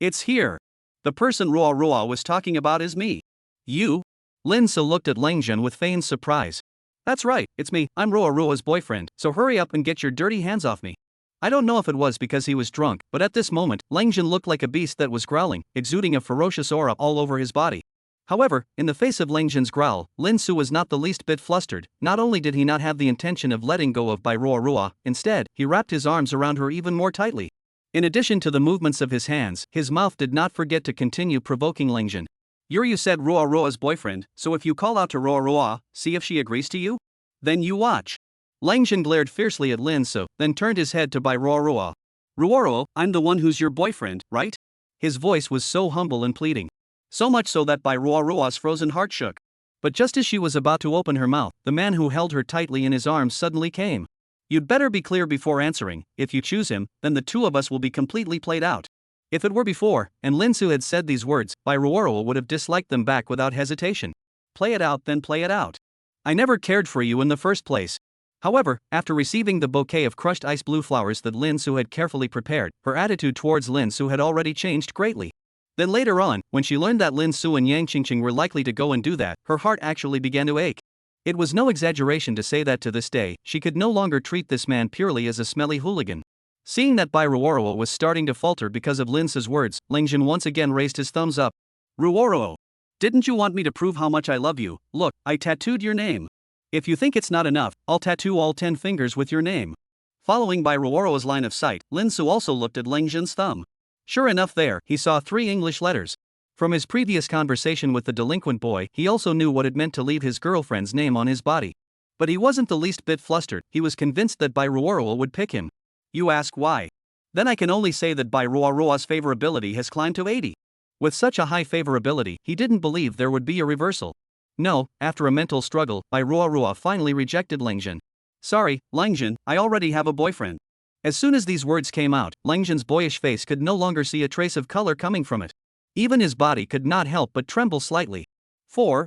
B: It's here. The person Roaro was talking about is me. You? Lin Su looked at Lang Jin with feigned surprise. That's right, it's me, I'm Roaro's boyfriend, so hurry up and get your dirty hands off me. I don't know if it was because he was drunk, but at this moment, Lang Jin looked like a beast that was growling, exuding a ferocious aura all over his body. However, in the face of Lang Jin's growl, Lin Su was not the least bit flustered. Not only did he not have the intention of letting go of By Roaro, instead, he wrapped his arms around her even more tightly. In addition to the movements of his hands, his mouth did not forget to continue provoking Lang Jin. You said Roaro's boyfriend, so if you call out to Roaro, see if she agrees to you? Then you watch. Lang Jin glared fiercely at Lin Su, then turned his head to By Roaro. Roaro, I'm the one who's your boyfriend, right? His voice was so humble and pleading. So much so that By Roaro's frozen heart shook. But just as she was about to open her mouth, the man who held her tightly in his arms suddenly came. You'd better be clear before answering. If you choose him, then the two of us will be completely played out. If it were before, and Lin Su had said these words, By Roaro would have disliked them back without hesitation. Play it out, then play it out. I never cared for you in the first place. However, after receiving the bouquet of crushed ice blue flowers that Lin Su had carefully prepared, her attitude towards Lin Su had already changed greatly. Then later on, when she learned that Lin Su and Yang Qingqing were likely to go and do that, her heart actually began to ache. It was no exaggeration to say that to this day, she could no longer treat this man purely as a smelly hooligan. Seeing that By Roaro was starting to falter because of Lin Su's words, Lang Jin once again raised his thumbs up. Roaro! Didn't you want me to prove how much I love you? Look, I tattooed your name. If you think it's not enough, I'll tattoo all 10 fingers with your name. Following By Roaro's line of sight, Lin Su also looked at Lang Jin's thumb. Sure enough there, he saw 3 English letters. From his previous conversation with the delinquent boy, he also knew what it meant to leave his girlfriend's name on his body. But he wasn't the least bit flustered, he was convinced that By Roaro would pick him. You ask why? Then I can only say that By Roaro's favorability has climbed to 80. With such a high favorability, he didn't believe there would be a reversal. No, after a mental struggle, By Roaro finally rejected Lang Jin. Sorry, Lang Jin, I already have a boyfriend. As soon as these words came out, Lang Jin's boyish face could no longer see a trace of color coming from it. Even his body could not help but tremble slightly.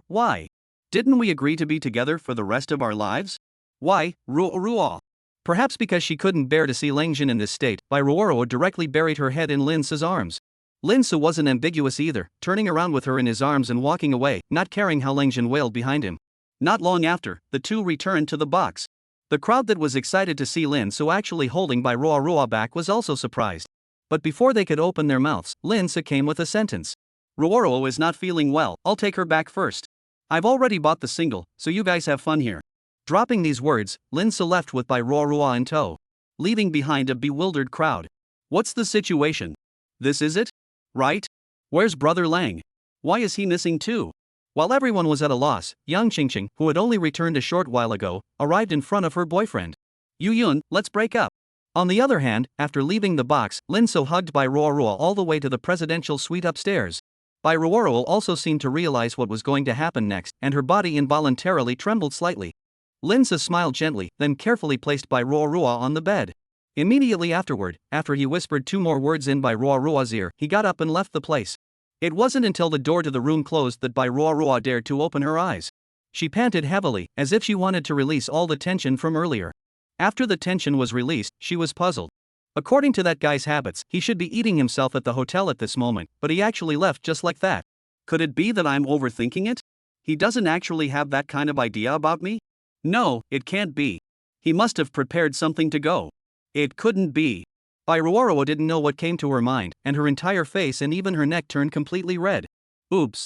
B: Why? Didn't we agree to be together for the rest of our lives? Why, Roaro? Perhaps because she couldn't bear to see Lang Jin in this state, By Roaro directly buried her head in Lin Su's arms. Lin Su wasn't ambiguous either, turning around with her in his arms and walking away, not caring how Lang Jin wailed behind him. Not long after, the two returned to the box. The crowd that was excited to see Lin Su actually holding By Roaro back was also surprised. But before they could open their mouths, Lin Su came with a sentence. Roaro is not feeling well, I'll take her back first. I've already bought the single, so you guys have fun here. Dropping these words, Lin Su left with By Roaro in tow, leaving behind a bewildered crowd. What's the situation? This is it? Right? Where's Brother Lang? Why is he missing too? While everyone was at a loss, Yang Qingqing, who had only returned a short while ago, arrived in front of her boyfriend. Yu Yun, let's break up. On the other hand, after leaving the box, Lin Su hugged By Roaro all the way to the presidential suite upstairs. By Roaro also seemed to realize what was going to happen next, and her body involuntarily trembled slightly. Lin Su smiled gently, then carefully placed By Roaro on the bed. Immediately afterward, after he whispered 2 more words in By Roaro's ear, he got up and left the place. It wasn't until the door to the room closed that By Roaro dared to open her eyes. She panted heavily, as if she wanted to release all the tension from earlier. After the tension was released, she was puzzled. According to that guy's habits, he should be eating himself at the hotel at this moment, but he actually left just like that. Could it be that I'm overthinking it? He doesn't actually have that kind of idea about me? No, it can't be. He must have prepared something to go. It couldn't be. By Roaro didn't know what came to her mind, and her entire face and even her neck turned completely red. Oops.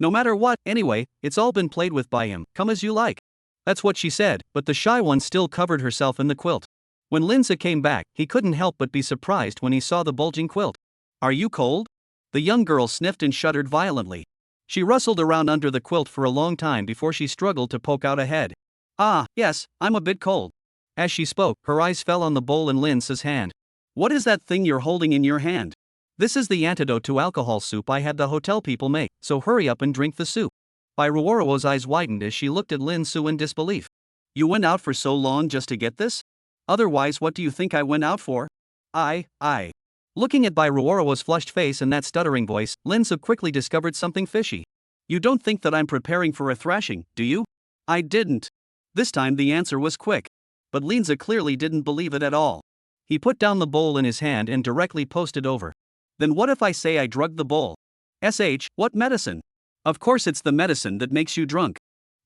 B: No matter what, anyway, it's all been played with by him, come as you like. That's what she said, but the shy one still covered herself in the quilt. When Linsa came back, he couldn't help but be surprised when he saw the bulging quilt. Are you cold? The young girl sniffed and shuddered violently. She rustled around under the quilt for a long time before she struggled to poke out a head. Ah, yes, I'm a bit cold. As she spoke, her eyes fell on the bowl in Linsa's hand. What is that thing you're holding in your hand? This is the antidote to alcohol soup I had the hotel people make, so hurry up and drink the soup. By Roaro's eyes widened as she looked at Lin Su in disbelief. You went out for so long just to get this? Otherwise, what do you think I went out for? I. Looking at By Roaro's flushed face and that stuttering voice, Lin Su quickly discovered something fishy. You don't think that I'm preparing for a thrashing, do you? I didn't. This time the answer was quick. But Linsa clearly didn't believe it at all. He put down the bowl in his hand and directly posted over. Then what if I say I drugged the bowl? What medicine? Of course it's the medicine that makes you drunk.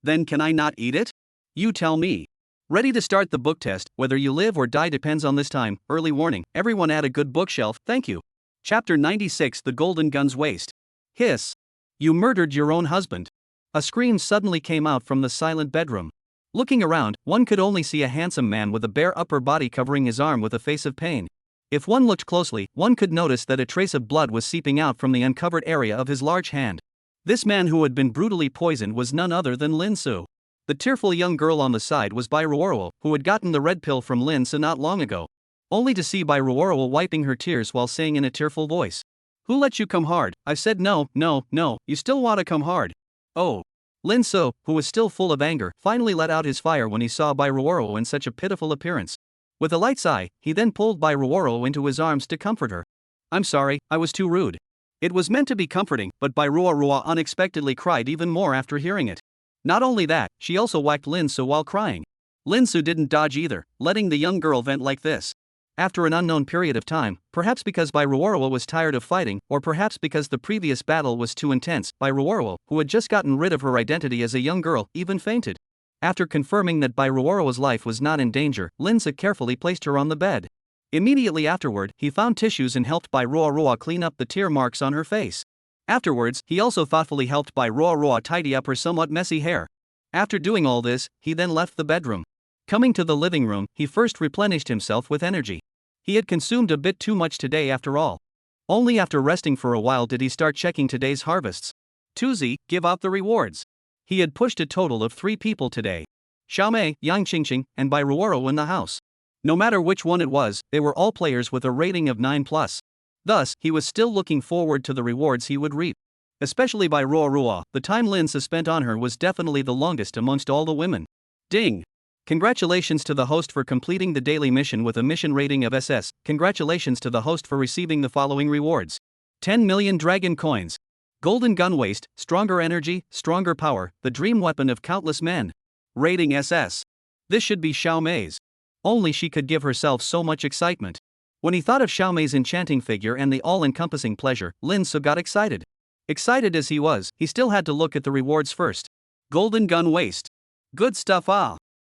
B: Then can I not eat it? You tell me. Ready to start the book test, whether you live or die depends on this time, early warning, everyone add a good bookshelf, thank you. Chapter 96 The Golden Gun's Waist. Hiss. You murdered your own husband. A scream suddenly came out from the silent bedroom. Looking around, one could only see a handsome man with a bare upper body covering his arm with a face of pain. If one looked closely, one could notice that a trace of blood was seeping out from the uncovered area of his large hand. This man who had been brutally poisoned was none other than Lin Su. The tearful young girl on the side was By Roaro, who had gotten the red pill from Lin Su not long ago. Only to see By Roaro wiping her tears while saying in a tearful voice. Who let you come hard? I said no, you still want to come hard. Oh. Lin Su, who was still full of anger, finally let out his fire when he saw By Roaro in such a pitiful appearance. With a light sigh, he then pulled By Roaro into his arms to comfort her. I'm sorry, I was too rude. It was meant to be comforting, but By Roaro unexpectedly cried even more after hearing it. Not only that, she also whacked Lin Su while crying. Lin Su didn't dodge either, letting the young girl vent like this. After an unknown period of time, perhaps because By Roaro was tired of fighting, or perhaps because the previous battle was too intense, By Roaro, who had just gotten rid of her identity as a young girl, even fainted. After confirming that By Roaro's life was not in danger, Linsa carefully placed her on the bed. Immediately afterward, he found tissues and helped By Roaro clean up the tear marks on her face. Afterwards, he also thoughtfully helped By Roaro tidy up her somewhat messy hair. After doing all this, he then left the bedroom. Coming to the living room, he first replenished himself with energy. He had consumed a bit too much today after all. Only after resting for a while did he start checking today's harvests. Tuesday, give out the rewards. He had pushed a total of 3 people today. Xiaomei, Yang Qingqing, and By Roaro in the house. No matter which one it was, they were all players with a rating of 9+. Thus, he was still looking forward to the rewards he would reap. Especially By Roaro, the time Lin spent on her was definitely the longest amongst all the women. Ding! Congratulations to the host for completing the daily mission with a mission rating of SS. Congratulations to the host for receiving the following rewards. 10 million dragon coins. Golden gun waist, stronger energy, stronger power, the dream weapon of countless men. Rating SS. This should be Xiaomei's. Only she could give herself so much excitement. When he thought of Xiaomei's enchanting figure and the all-encompassing pleasure, Lin Su got excited. Excited as he was, he still had to look at the rewards first. Golden gun waist. Good stuff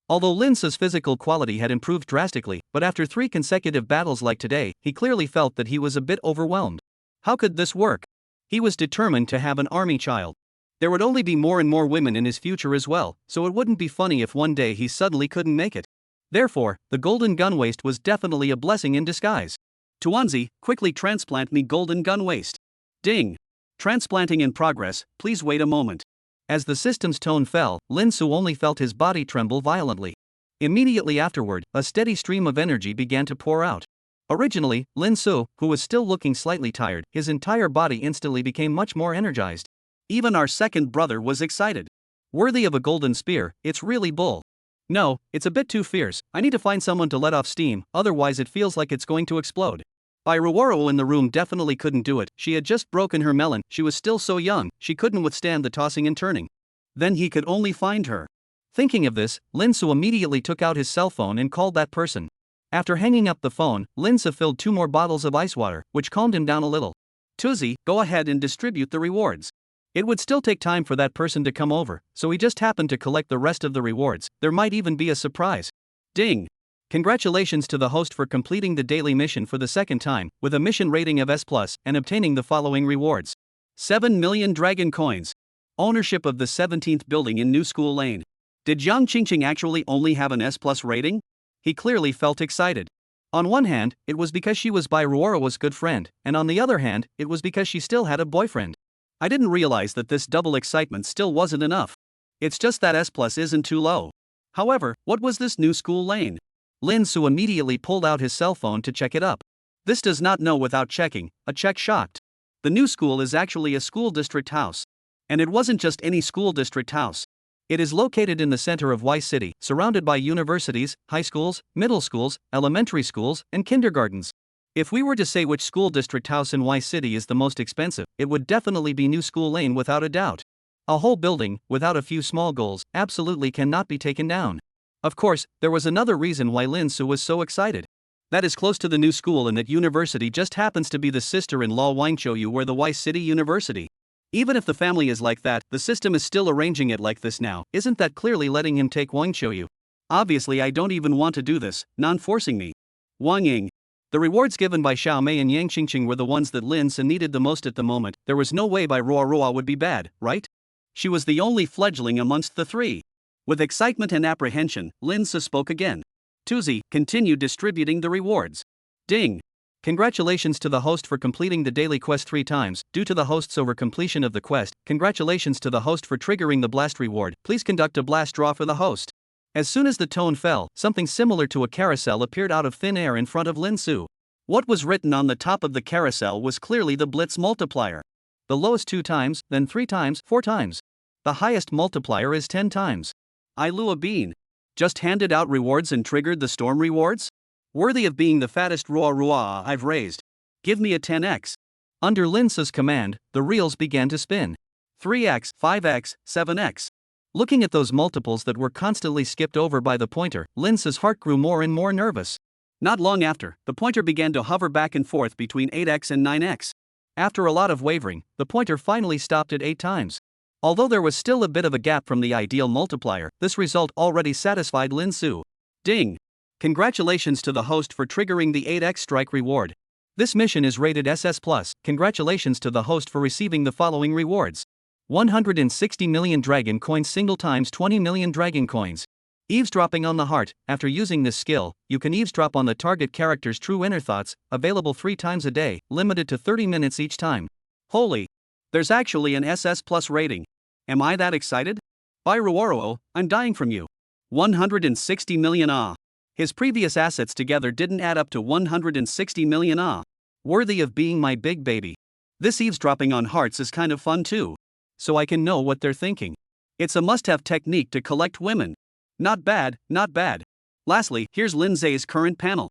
B: Although Lin Su's physical quality had improved drastically, but after 3 consecutive battles like today, he clearly felt that he was a bit overwhelmed. How could this work? He was determined to have an army child. There would only be more and more women in his future as well, so it wouldn't be funny if one day he suddenly couldn't make it. Therefore, the golden gun waist was definitely a blessing in disguise. Tuanzi, quickly transplant me golden gun waist. Ding! Transplanting in progress, please wait a moment. As the system's tone fell, Lin Su only felt his body tremble violently. Immediately afterward, a steady stream of energy began to pour out. Originally, Lin Su, who was still looking slightly tired, his entire body instantly became much more energized. Even our second brother was excited. Worthy of a golden spear, it's really bull. No, it's a bit too fierce, I need to find someone to let off steam, otherwise it feels like it's going to explode. By Roaro in the room definitely couldn't do it, she had just broken her melon, she was still so young, she couldn't withstand the tossing and turning. Then he could only find her. Thinking of this, Lin Su immediately took out his cell phone and called that person. After hanging up the phone, Lin Su filled 2 more bottles of ice water, which calmed him down a little. Tuzi, go ahead and distribute the rewards. It would still take time for that person to come over, so he just happened to collect the rest of the rewards, there might even be a surprise. Ding! Congratulations to the host for completing the daily mission for the 2nd time, with a mission rating of S+, and obtaining the following rewards. 7 million dragon coins. Ownership of the 17th building in New School Lane. Did Jiang Qingqing actually only have an S+ rating? He clearly felt excited. On one hand, it was because she was By Roaro's good friend, and on the other hand, it was because she still had a boyfriend. I didn't realize that this double excitement still wasn't enough. It's just that S+ isn't too low. However, what was this New School Lane? Lin Su immediately pulled out his cell phone to check it up. This does not know without checking, a check shocked. The new school is actually a school district house. And it wasn't just any school district house. It is located in the center of Y City, surrounded by universities, high schools, middle schools, elementary schools, and kindergartens. If we were to say which school district house in Y City is the most expensive, it would definitely be New School Lane without a doubt. A whole building, without a few small goals, absolutely cannot be taken down. Of course, there was another reason why Lin Su was so excited. That is close to the new school and that university just happens to be the sister-in-law Wangqiu where the Y City University. Even if the family is like that, the system is still arranging it like this now. Isn't that clearly letting him take Wang Qiu? Obviously I don't even want to do this, non-forcing me. Wong Ying. The rewards given by Xiao Mei and Yang Qingqing were the ones that Lin Su needed the most at the moment. There was no way By Roaro would be bad, right? She was the only fledgling amongst the three. With excitement and apprehension, Lin Su spoke again. Tuzi continued distributing the rewards. Ding. Congratulations to the host for completing the daily quest 3 times. Due to the host's over completion of the quest, congratulations to the host for triggering the blast reward. Please conduct a blast draw for the host. As soon as the tone fell, something similar to a carousel appeared out of thin air in front of Lin Su. What was written on the top of the carousel was clearly the blitz multiplier. The lowest 2 times, then 3 times, 4 times. The highest multiplier is 10 times. I Lua Bean. Just handed out rewards and triggered the storm rewards? Worthy of being the fattest Roa I've raised. Give me a 10x. Under Lin Su's command, the reels began to spin. 3x, 5x, 7x. Looking at those multiples that were constantly skipped over by the pointer, Lin Su's heart grew more and more nervous. Not long after, the pointer began to hover back and forth between 8x and 9x. After a lot of wavering, the pointer finally stopped at 8 times. Although there was still a bit of a gap from the ideal multiplier, this result already satisfied Lin Su. Ding! Congratulations to the host for triggering the 8x strike reward. This mission is rated SS+. Congratulations to the host for receiving the following rewards. 160 million dragon coins single times 20 million dragon coins. Eavesdropping on the heart. After using this skill, you can eavesdrop on the target character's true inner thoughts, available 3 times a day, limited to 30 minutes each time. Holy! There's actually an SS+ rating. Am I that excited? By Roaro, I'm dying from you. 160 million ah. His previous assets together didn't add up to 160 million ah. Worthy of being my big baby. This eavesdropping on hearts is kind of fun too. So I can know what they're thinking. It's a must-have technique to collect women. Not bad, not bad. Lastly, here's Lin Zhe's current panel.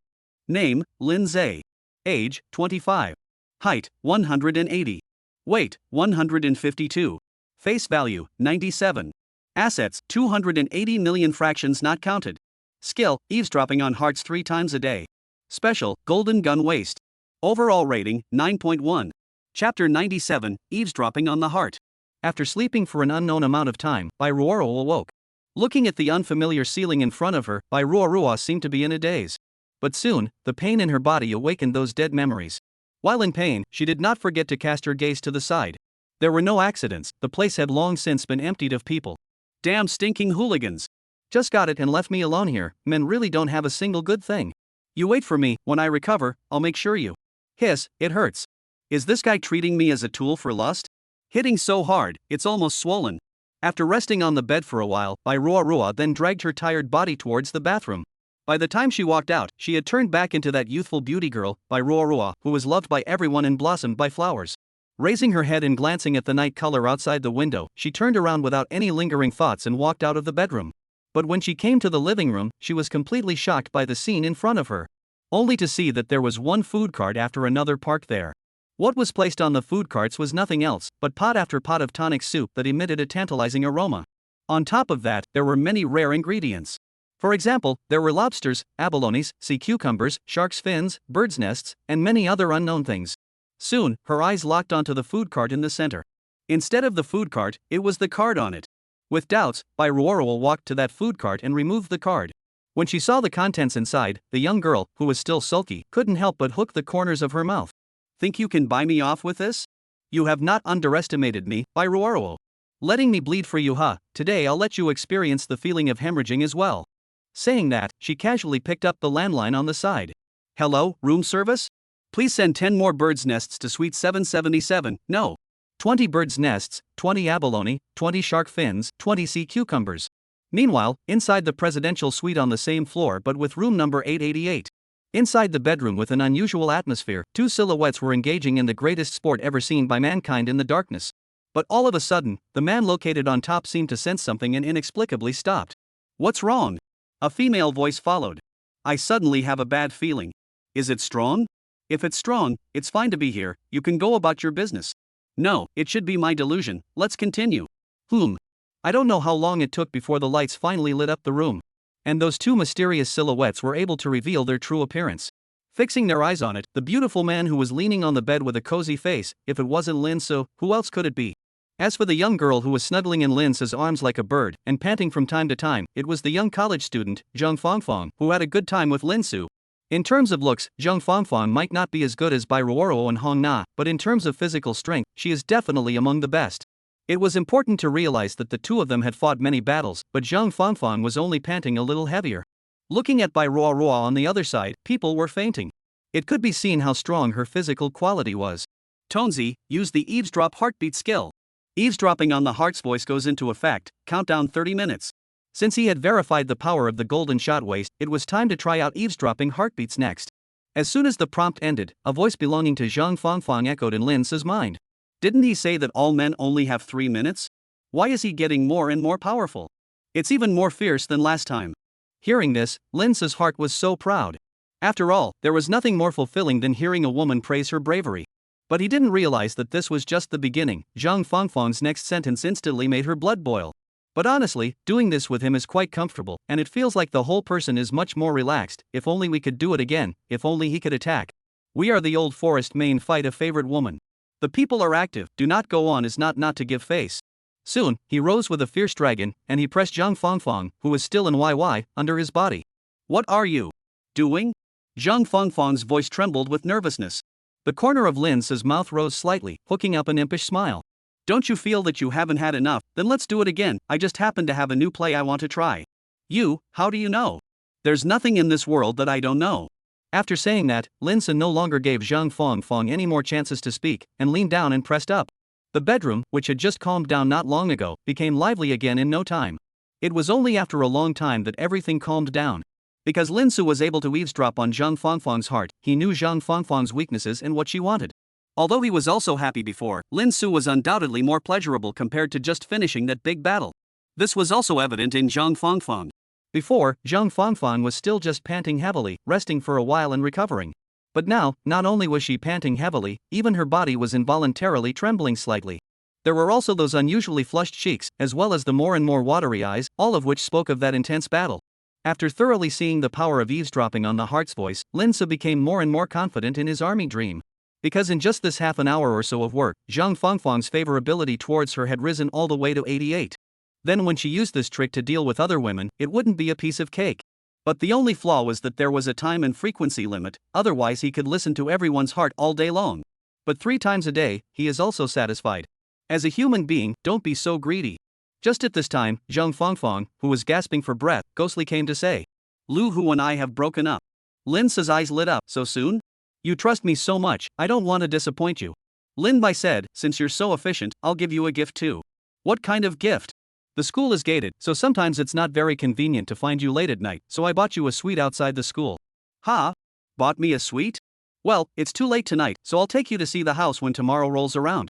B: Name, Lin Zhe. Age, 25. Height, 180. Weight, 152. Face value, 97. Assets, 280 million fractions not counted. Skill, eavesdropping on hearts 3 times a day. Special, golden gun waste. Overall rating, 9.1. Chapter 97, Eavesdropping on the Heart. After sleeping for an unknown amount of time, By Roaro awoke. Looking at the unfamiliar ceiling in front of her, By Roaro seemed to be in a daze. But soon, the pain in her body awakened those dead memories. While in pain, she did not forget to cast her gaze to the side. There were no accidents, the place had long since been emptied of people. Damn stinking hooligans. Just got it and left me alone here. Men really don't have a single good thing. You wait for me, when I recover, I'll make sure you. Hiss, it hurts. Is this guy treating me as a tool for lust? Hitting so hard, it's almost swollen. After resting on the bed for a while, By Roaro then dragged her tired body towards the bathroom. By the time she walked out, she had turned back into that youthful beauty girl, By Roaro, who was loved by everyone and blossomed by flowers. Raising her head and glancing at the night color outside the window, she turned around without any lingering thoughts and walked out of the bedroom. But when she came to the living room, she was completely shocked by the scene in front of her. Only to see that there was one food cart after another parked there. What was placed on the food carts was nothing else but pot after pot of tonic soup that emitted a tantalizing aroma. On top of that, there were many rare ingredients. For example, there were lobsters, abalones, sea cucumbers, shark's fins, birds' nests, and many other unknown things. Soon, her eyes locked onto the food cart in the center. Instead of the food cart, it was the card on it. With doubts, By Roaro walked to that food cart and removed the card. When she saw the contents inside, the young girl, who was still sulky, couldn't help but hook the corners of her mouth. Think you can buy me off with this? You have not underestimated me, By Roaro. Letting me bleed for you, huh? Today I'll let you experience the feeling of hemorrhaging as well. Saying that, she casually picked up the landline on the side. Hello, room service? Please send 10 more birds' nests to suite 777, no. 20 birds' nests, 20 abalone, 20 shark fins, 20 sea cucumbers. Meanwhile, inside the presidential suite on the same floor but with room number 888. Inside the bedroom with an unusual atmosphere, two silhouettes were engaging in the greatest sport ever seen by mankind in the darkness. But all of a sudden, the man located on top seemed to sense something and inexplicably stopped. What's wrong? A female voice followed. I suddenly have a bad feeling. Is it strong? If it's strong, it's fine to be here, you can go about your business. No, it should be my delusion, let's continue. I don't know how long it took before the lights finally lit up the room. And those two mysterious silhouettes were able to reveal their true appearance. Fixing their eyes on it, the beautiful man who was leaning on the bed with a cozy face, if it wasn't Lin Su, who else could it be? As for the young girl who was snuggling in Lin Su's arms like a bird, and panting from time to time, it was the young college student, Jeang Fongfong, who had a good time with Lin Su. In terms of looks, Jeang Fongfong might not be as good as By Roaro and Hong Na, but in terms of physical strength, she is definitely among the best. It was important to realize that the two of them had fought many battles, but Jeang Fongfong was only panting a little heavier. Looking at By Roaro on the other side, people were fainting. It could be seen how strong her physical quality was. Tonzi, use the eavesdrop heartbeat skill. Eavesdropping on the heart's voice goes into effect, countdown 30 minutes. Since he had verified the power of the golden shot waist, it was time to try out eavesdropping heartbeats next. As soon as the prompt ended, a voice belonging to Jeang Fongfong echoed in Lin Su's mind. Didn't he say that all men only have 3 minutes? Why is he getting more and more powerful? It's even more fierce than last time. Hearing this, Lin Su's heart was so proud. After all, there was nothing more fulfilling than hearing a woman praise her bravery. But he didn't realize that this was just the beginning. Jeang Fongfong's next sentence instantly made her blood boil. But honestly, doing this with him is quite comfortable, and it feels like the whole person is much more relaxed. If only we could do it again, if only he could attack. We are the old forest main fight a favorite woman. The people are active, do not go on is not to give face. Soon, he rose with a fierce dragon, and he pressed Jeang Fongfong, who was still in YY, under his body. What are you doing? Jeang Fongfong's voice trembled with nervousness. The corner of Lin Su's mouth rose slightly, hooking up an impish smile. Don't you feel that you haven't had enough? Then let's do it again. I just happen to have a new play I want to try. You, how do you know? There's nothing in this world that I don't know. After saying that, Lin Su no longer gave Jeang Fongfong any more chances to speak, and leaned down and pressed up. The bedroom, which had just calmed down not long ago, became lively again in no time. It was only after a long time that everything calmed down. Because Lin Su was able to eavesdrop on Jeang Fongfong's heart, he knew Jeang Fongfong's weaknesses and what she wanted. Although he was also happy before, Lin Su was undoubtedly more pleasurable compared to just finishing that big battle. This was also evident in Jeang Fongfong. Before, Jeang Fongfong was still just panting heavily, resting for a while and recovering. But now, not only was she panting heavily, even her body was involuntarily trembling slightly. There were also those unusually flushed cheeks, as well as the more and more watery eyes, all of which spoke of that intense battle. After thoroughly seeing the power of eavesdropping on the heart's voice, Lin Su became more and more confident in his army dream. Because in just this half an hour or so of work, Jeang Fongfong's favorability towards her had risen all the way to 88. Then when she used this trick to deal with other women, it wouldn't be a piece of cake. But the only flaw was that there was a time and frequency limit, otherwise he could listen to everyone's heart all day long. But 3 times a day, he is also satisfied. As a human being, don't be so greedy. Just at this time, Jeang Fongfong, who was gasping for breath, ghostly came to say, Lu Hu and I have broken up. Lin Su's eyes lit up. So soon? You trust me so much, I don't want to disappoint you. Lin Bai said, since you're so efficient, I'll give you a gift too. What kind of gift? The school is gated, so sometimes it's not very convenient to find you late at night, so I bought you a suite outside the school. Ha? Bought me a suite? Well, it's too late tonight, so I'll take you to see the house when tomorrow rolls around.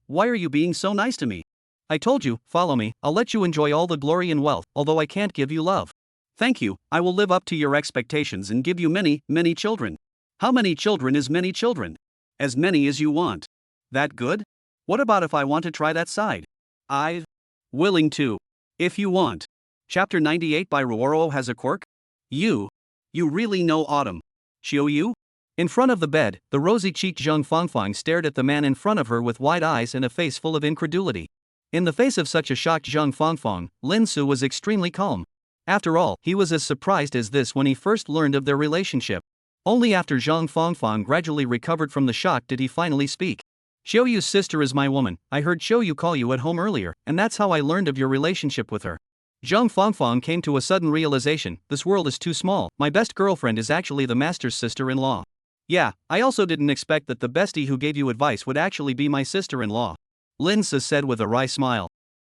B: Why are you being so nice to me? I told you, follow me, I'll let you enjoy all the glory and wealth, although I can't give you love. Thank you, I will live up to your expectations and give you many, many children. How many children is many children? As many as you want. That good? What about if I want to try that side? I'm willing to. If you want. Chapter 98 By Roaro has a quirk? You really know autumn. Xiao? In front of the bed, the rosy-cheeked Jeang Fongfong stared at the man in front of her with wide eyes and a face full of incredulity. In the face of such a shocked Jeang Fongfong, Lin Su was extremely calm. After all, he was as surprised as this when he first learned of their relationship. Only after Jeang Fongfong gradually recovered from the shock did he finally speak. Xiaoyu's sister is my woman. I heard Xiaoyu call you at home earlier, and that's how I learned of your relationship with her. Jeang Fongfong came to a sudden realization, this world is too small, my best girlfriend is actually the master's sister-in-law. Yeah, I also didn't expect that the bestie who gave you advice would actually be my sister-in-law. Lin Se said with a wry smile.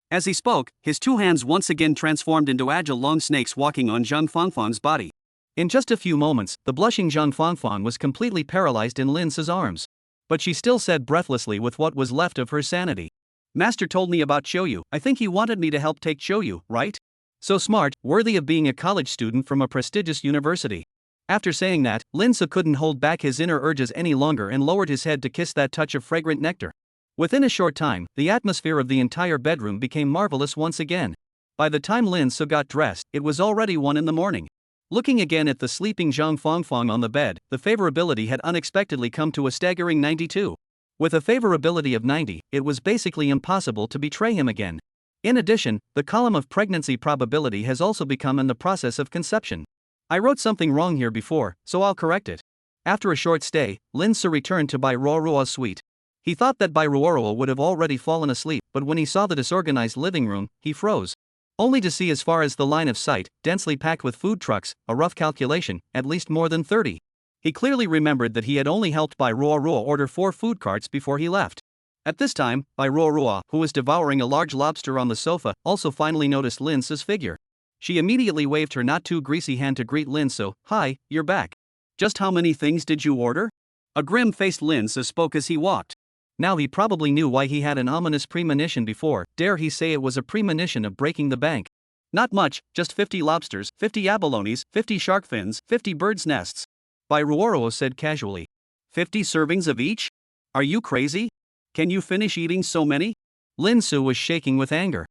B: As he spoke, his two hands once again transformed into agile long snakes walking on Jeang Fongfong's body. In just a few moments, the blushing Jeang Fongfong was completely paralyzed in Lin Se's arms. But she still said breathlessly with what was left of her sanity. Master told me about Xiaoyu. I think he wanted me to help take Xiaoyu, right? So smart, worthy of being a college student from a prestigious university. After saying that, Lin Se couldn't hold back his inner urges any longer and lowered his head to kiss that touch of fragrant nectar. Within a short time, the atmosphere of the entire bedroom became marvelous once again. By the time Lin Se got dressed, it was already 1 in the morning. Looking again at the sleeping Jeang Fongfong on the bed, the favorability had unexpectedly come to a staggering 92. With a favorability of 90, it was basically impossible to betray him again. In addition, the column of pregnancy probability has also become in the process of conception. I wrote something wrong here before, so I'll correct it. After a short stay, Lin Se returned to By Roaro's suite. He thought that By Roaro would have already fallen asleep, but when he saw the disorganized living room, he froze. Only to see as far as the line of sight, densely packed with food trucks, a rough calculation, at least more than 30. He clearly remembered that he had only helped By Roaro order 4 food carts before he left. At this time, By Roaro, who was devouring a large lobster on the sofa, also finally noticed Lin Se's figure. She immediately waved her not too greasy hand to greet Lin Se. Hi, you're back. Just how many things did you order? A grim-faced Lin Se spoke as he walked. Now he probably knew why he had an ominous premonition before, dare he say it was a premonition of breaking the bank. Not much, just 50 lobsters, 50 abalones, 50 shark fins, 50 birds' nests. By Roaro said casually. 50 servings of each? Are you crazy? Can you finish eating so many? Lin Se was shaking with anger.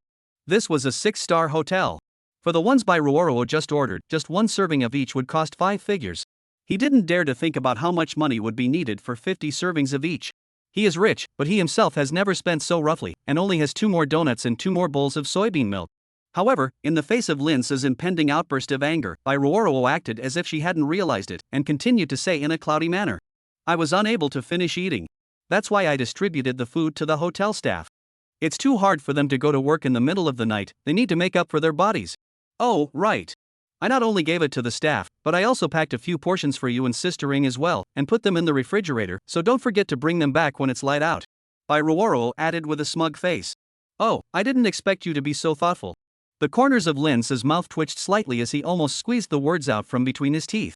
B: This was a 6-star hotel. For the ones By Roaro just ordered, just 1 serving of each would cost 5 figures. He didn't dare to think about how much money would be needed for 50 servings of each. He is rich, but he himself has never spent so roughly, and only has 2 more donuts and 2 more bowls of soybean milk. However, in the face of Lin Se's impending outburst of anger, By Roaro acted as if she hadn't realized it, and continued to say in a cloudy manner. I was unable to finish eating. That's why I distributed the food to the hotel staff. It's too hard for them to go to work in the middle of the night, they need to make up for their bodies. Oh, right. I not only gave it to the staff, but I also packed a few portions for you and Sister Ing as well, and put them in the refrigerator, so don't forget to bring them back when it's light out. By Roaro added with a smug face. Oh, I didn't expect you to be so thoughtful. The corners of Lin Se's mouth twitched slightly as he almost squeezed the words out from between his teeth.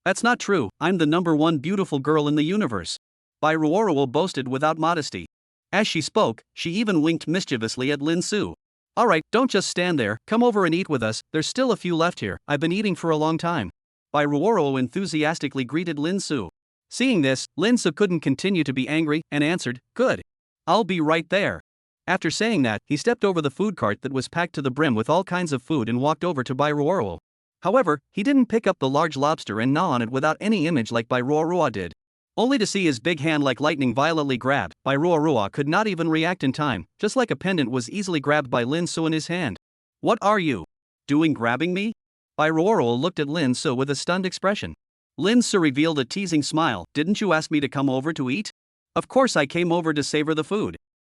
B: That's not true, I'm the #1 beautiful girl in the universe. By Roaro boasted without modesty. As she spoke, she even winked mischievously at Lin Se. Alright, don't just stand there, come over and eat with us, there's still a few left here, I've been eating for a long time. By Roaro enthusiastically greeted Lin Se. Seeing this, Lin Se couldn't continue to be angry, and answered, good. I'll be right there. After saying that, he stepped over the food cart that was packed to the brim with all kinds of food and walked over to By Roaro. However, he didn't pick up the large lobster and gnaw on it without any image like By Roaro did. Only to see his big hand like lightning violently grabbed, By Roaro could not even react in time, just like a pendant was easily grabbed by Lin Se in his hand. What are you doing grabbing me? By Roaro looked at Lin Se with a stunned expression. Lin Se revealed a teasing smile. Didn't you ask me to come over to eat? Of course I came over to savor the food.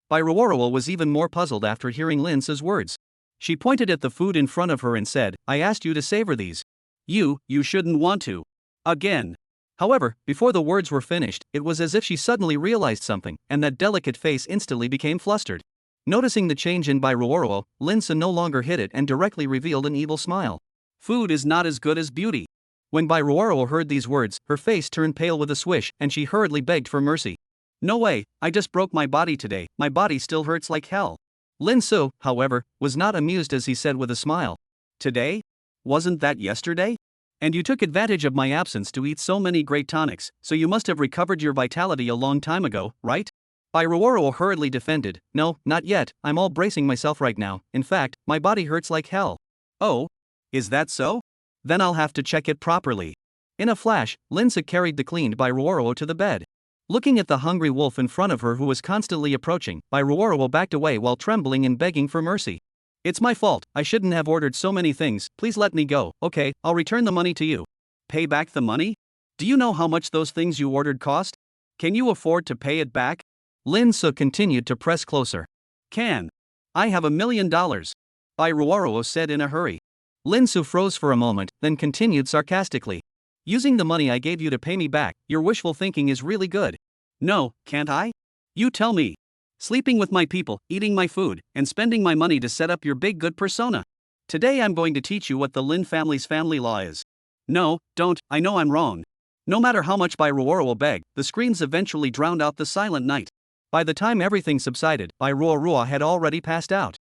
B: By Roaro was even more puzzled after hearing Lin Se's words. She pointed at the food in front of her and said, I asked you to savor these. You shouldn't want to. Again. However, before the words were finished, it was as if she suddenly realized something, and that delicate face instantly became flustered. Noticing the change in By Roaro, Lin Se no longer hid it and directly revealed an evil smile. Food is not as good as beauty. When By Roaro heard these words, her face turned pale with a swish, and she hurriedly begged for mercy. No way, I just broke my body today, my body still hurts like hell. Lin Se, however, was not amused as he said with a smile. Today? Wasn't that yesterday? And you took advantage of my absence to eat so many great tonics, so you must have recovered your vitality a long time ago, right? By Roaro hurriedly defended, no, not yet, I'm all bracing myself right now, in fact, my body hurts like hell. Oh? Is that so? Then I'll have to check it properly. In a flash, Lin Se carried the cleaned By Roaro to the bed. Looking at the hungry wolf in front of her who was constantly approaching, By Roaro backed away while trembling and begging for mercy. It's my fault, I shouldn't have ordered so many things, please let me go, okay, I'll return the money to you. Pay back the money? Do you know how much those things you ordered cost? Can you afford to pay it back? Lin Su continued to press closer. Can I have $1 million? By Roaro said in a hurry. Lin Su froze for a moment, then continued sarcastically. Using the money I gave you to pay me back, your wishful thinking is really good. No, can't I? You tell me. Sleeping with my people, eating my food, and spending my money to set up your big good persona. Today I'm going to teach you what the Lin family's family law is. No, don't, I know I'm wrong. No matter how much By Roaro begged, the screams eventually drowned out the silent night. By the time everything subsided, By Roaro had already passed out.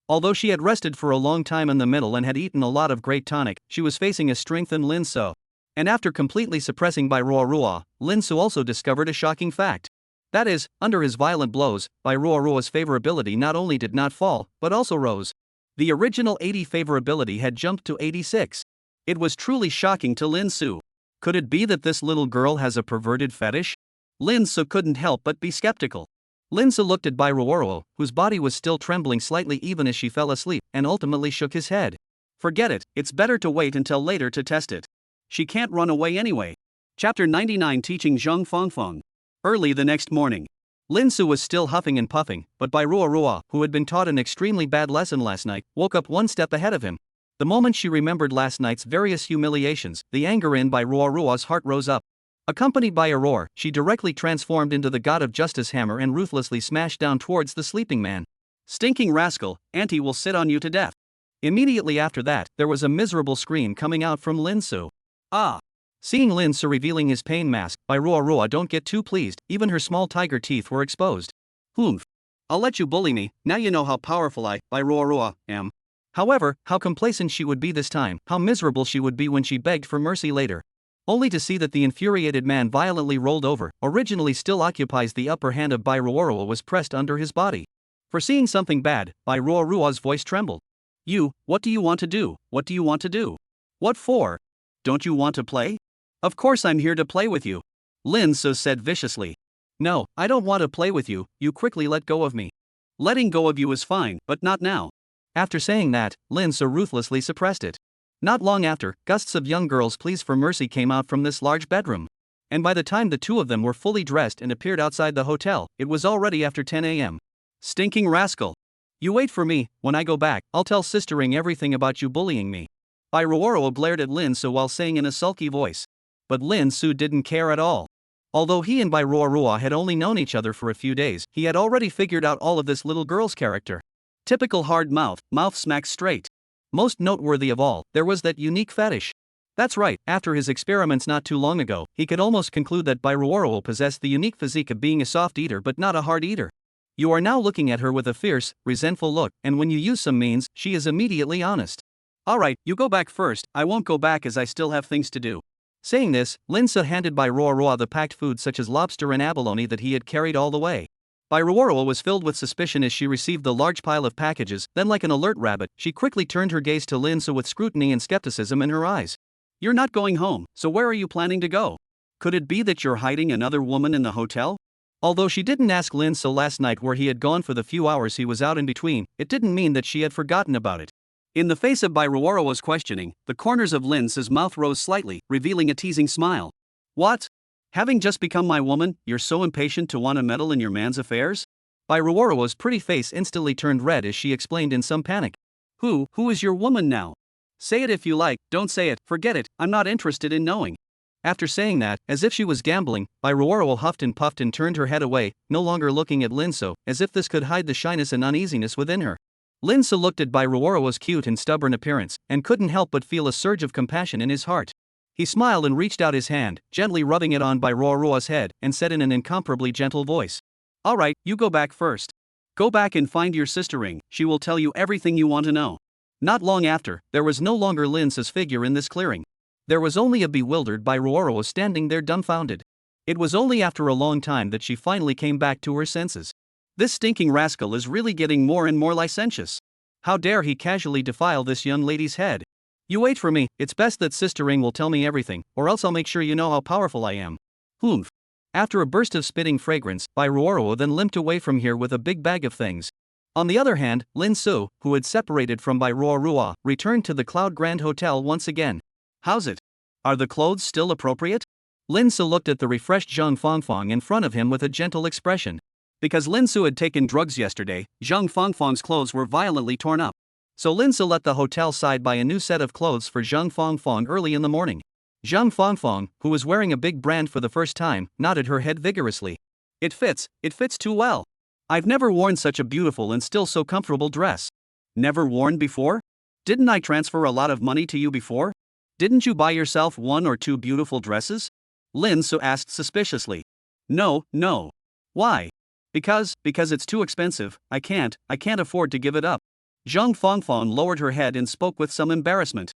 B: Although she had rested for a long time in the middle and had eaten a lot of great tonic, she was facing a strengthened Lin Su. And after completely suppressing By Roaro, Lin Su also discovered a shocking fact. That is, under his violent blows, By Roaro's favorability not only did not fall, but also rose. The original 80 favorability had jumped to 86. It was truly shocking to Lin Su. Could it be that this little girl has a perverted fetish? Lin Su couldn't help but be skeptical. Lin Su looked at By Roaro, whose body was still trembling slightly even as she fell asleep, and ultimately shook his head. Forget it, it's better to wait until later to test it. She can't run away anyway. Chapter 99 Teaching Jeang Fongfong. Early the next morning. Lin Su was still huffing and puffing, but By Roaro, who had been taught an extremely bad lesson last night, woke up one step ahead of him. The moment she remembered last night's various humiliations, the anger in By Roaro's heart rose up. Accompanied by a roar, she directly transformed into the god of justice hammer and ruthlessly smashed down towards the sleeping man. Stinking rascal, auntie will sit on you to death. Immediately after that, there was a miserable scream coming out from Lin Su. Ah! Seeing Lin Su revealing his pain mask, By Roaro don't get too pleased, even her small tiger teeth were exposed. Humph. I'll let you bully me, now you know how powerful I, By Roaro, am. However, how complacent she would be this time, how miserable she would be when she begged for mercy later. Only to see that the infuriated man violently rolled over, originally still occupies the upper hand of By Roaro was pressed under his body. Foreseeing something bad, By Roaro's voice trembled. You, what do you want to do? What do you want to do? What for? Don't you want to play? Of course I'm here to play with you. Lin Su said viciously. No, I don't want to play with you, you quickly let go of me. Letting go of you is fine, but not now. After saying that, Lin Su ruthlessly suppressed it. Not long after, gusts of young girls' pleas for mercy came out from this large bedroom. And by the time the two of them were fully dressed and appeared outside the hotel, it was already after 10 a.m. Stinking rascal. You wait for me, when I go back, I'll tell Sistering everything about you bullying me. By Roaro glared at Lin Su while saying in a sulky voice. But Lin Su didn't care at all. Although he and By Roaro had only known each other for a few days, he had already figured out all of this little girl's character. Typical hard mouth smacked straight. Most noteworthy of all, there was that unique fetish. That's right, after his experiments not too long ago, he could almost conclude that By Roaro possessed the unique physique of being a soft eater but not a hard eater. You are now looking at her with a fierce, resentful look, and when you use some means, she is immediately honest. Alright, you go back first, I won't go back as I still have things to do. Saying this, Lin Su handed By Roaro the packed food such as lobster and abalone that he had carried all the way. By Roaro was filled with suspicion as she received the large pile of packages, then like an alert rabbit, she quickly turned her gaze to Lin Su with scrutiny and skepticism in her eyes. You're not going home, so where are you planning to go? Could it be that you're hiding another woman in the hotel? Although she didn't ask Lin Su last night where he had gone for the few hours he was out in between, it didn't mean that she had forgotten about it. In the face of By Roaro's questioning, the corners of Lin Su's mouth rose slightly, revealing a teasing smile. What? Having just become my woman, you're so impatient to want to meddle in your man's affairs? By Roaro's pretty face instantly turned red as she explained in some panic. Who is your woman now? Say it if you like, don't say it, forget it, I'm not interested in knowing. After saying that, as if she was gambling, By Roaro huffed and puffed and turned her head away, no longer looking at Lin Su, as if this could hide the shyness and uneasiness within her. Lin Su looked at By Roaro's cute and stubborn appearance, and couldn't help but feel a surge of compassion in his heart. He smiled and reached out his hand, gently rubbing it on By Roaro's head, and said in an incomparably gentle voice. Alright, you go back first. Go back and find your sistering, she will tell you everything you want to know. Not long after, there was no longer Lin Su's figure in this clearing. There was only a bewildered By Roaro standing there dumbfounded. It was only after a long time that she finally came back to her senses. This stinking rascal is really getting more and more licentious. How dare he casually defile this young lady's head? You wait for me, it's best that Sistering will tell me everything, or else I'll make sure you know how powerful I am. Humph. After a burst of spitting fragrance, By Roaro then limped away from here with a big bag of things. On the other hand, Lin Su, who had separated from By Roaro, returned to the Cloud Grand Hotel once again. How's it? Are the clothes still appropriate? Lin Su looked at the refreshed Jeang Fongfong in front of him with a gentle expression. Because Lin Su had taken drugs yesterday, Jeang Fongfong's clothes were violently torn up. So Lin Su let the hotel side buy a new set of clothes for Jeang Fongfong early in the morning. Jeang Fongfong, who was wearing a big brand for the first time, nodded her head vigorously. It fits too well. I've never worn such a beautiful and still so comfortable dress. Never worn before? Didn't I transfer a lot of money to you before? Didn't you buy yourself 1 or 2 beautiful dresses? Lin Su asked suspiciously. No. Why? Because it's too expensive, I can't afford to give it up. Jeang Fongfong lowered her head and spoke with some embarrassment.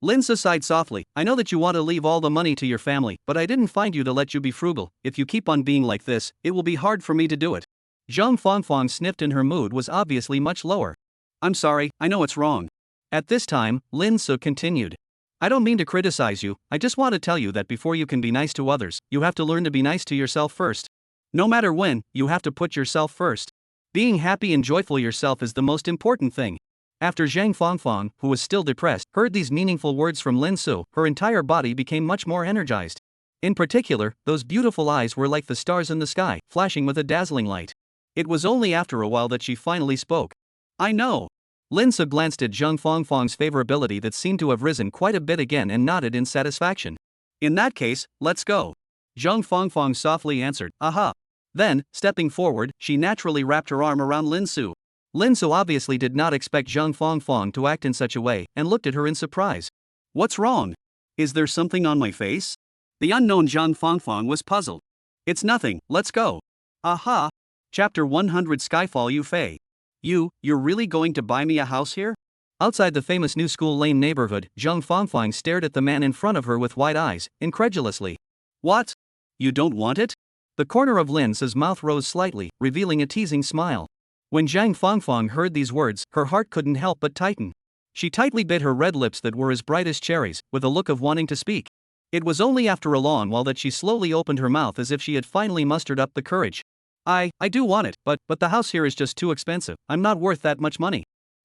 B: Lin Su sighed softly. I know that you want to leave all the money to your family, but I didn't find you to let you be frugal. If you keep on being like this, it will be hard for me to do it. Jeang Fongfong sniffed and her mood was obviously much lower. I'm sorry, I know it's wrong. At this time, Lin Su continued. I don't mean to criticize you, I just want to tell you that before you can be nice to others, you have to learn to be nice to yourself first. No matter when, you have to put yourself first. Being happy and joyful yourself is the most important thing. After Jeang Fongfong, who was still depressed, heard these meaningful words from Lin Su, her entire body became much more energized. In particular, those beautiful eyes were like the stars in the sky, flashing with a dazzling light. It was only after a while that she finally spoke. I know. Lin Su glanced at Jeang Fongfong's favorability that seemed to have risen quite a bit again and nodded in satisfaction. In that case, let's go. Jeang Fongfong softly answered, aha. Then, stepping forward, she naturally wrapped her arm around Lin Su. Lin Su obviously did not expect Jeang Fongfong to act in such a way and looked at her in surprise. What's wrong? Is there something on my face? The unknown Jeang Fongfong was puzzled. It's nothing, let's go. Aha. Chapter 100 Skyfall Eufay. You're really going to buy me a house here? Outside the famous New School Lane neighborhood, Jeang Fongfong stared at the man in front of her with wide eyes, incredulously. What? You don't want it? The corner of Lin Su's mouth rose slightly, revealing a teasing smile. When Jeang Fongfong heard these words, her heart couldn't help but tighten. She tightly bit her red lips that were as bright as cherries, with a look of wanting to speak. It was only after a long while that she slowly opened her mouth as if she had finally mustered up the courage. I do want it, but the house here is just too expensive, I'm not worth that much money.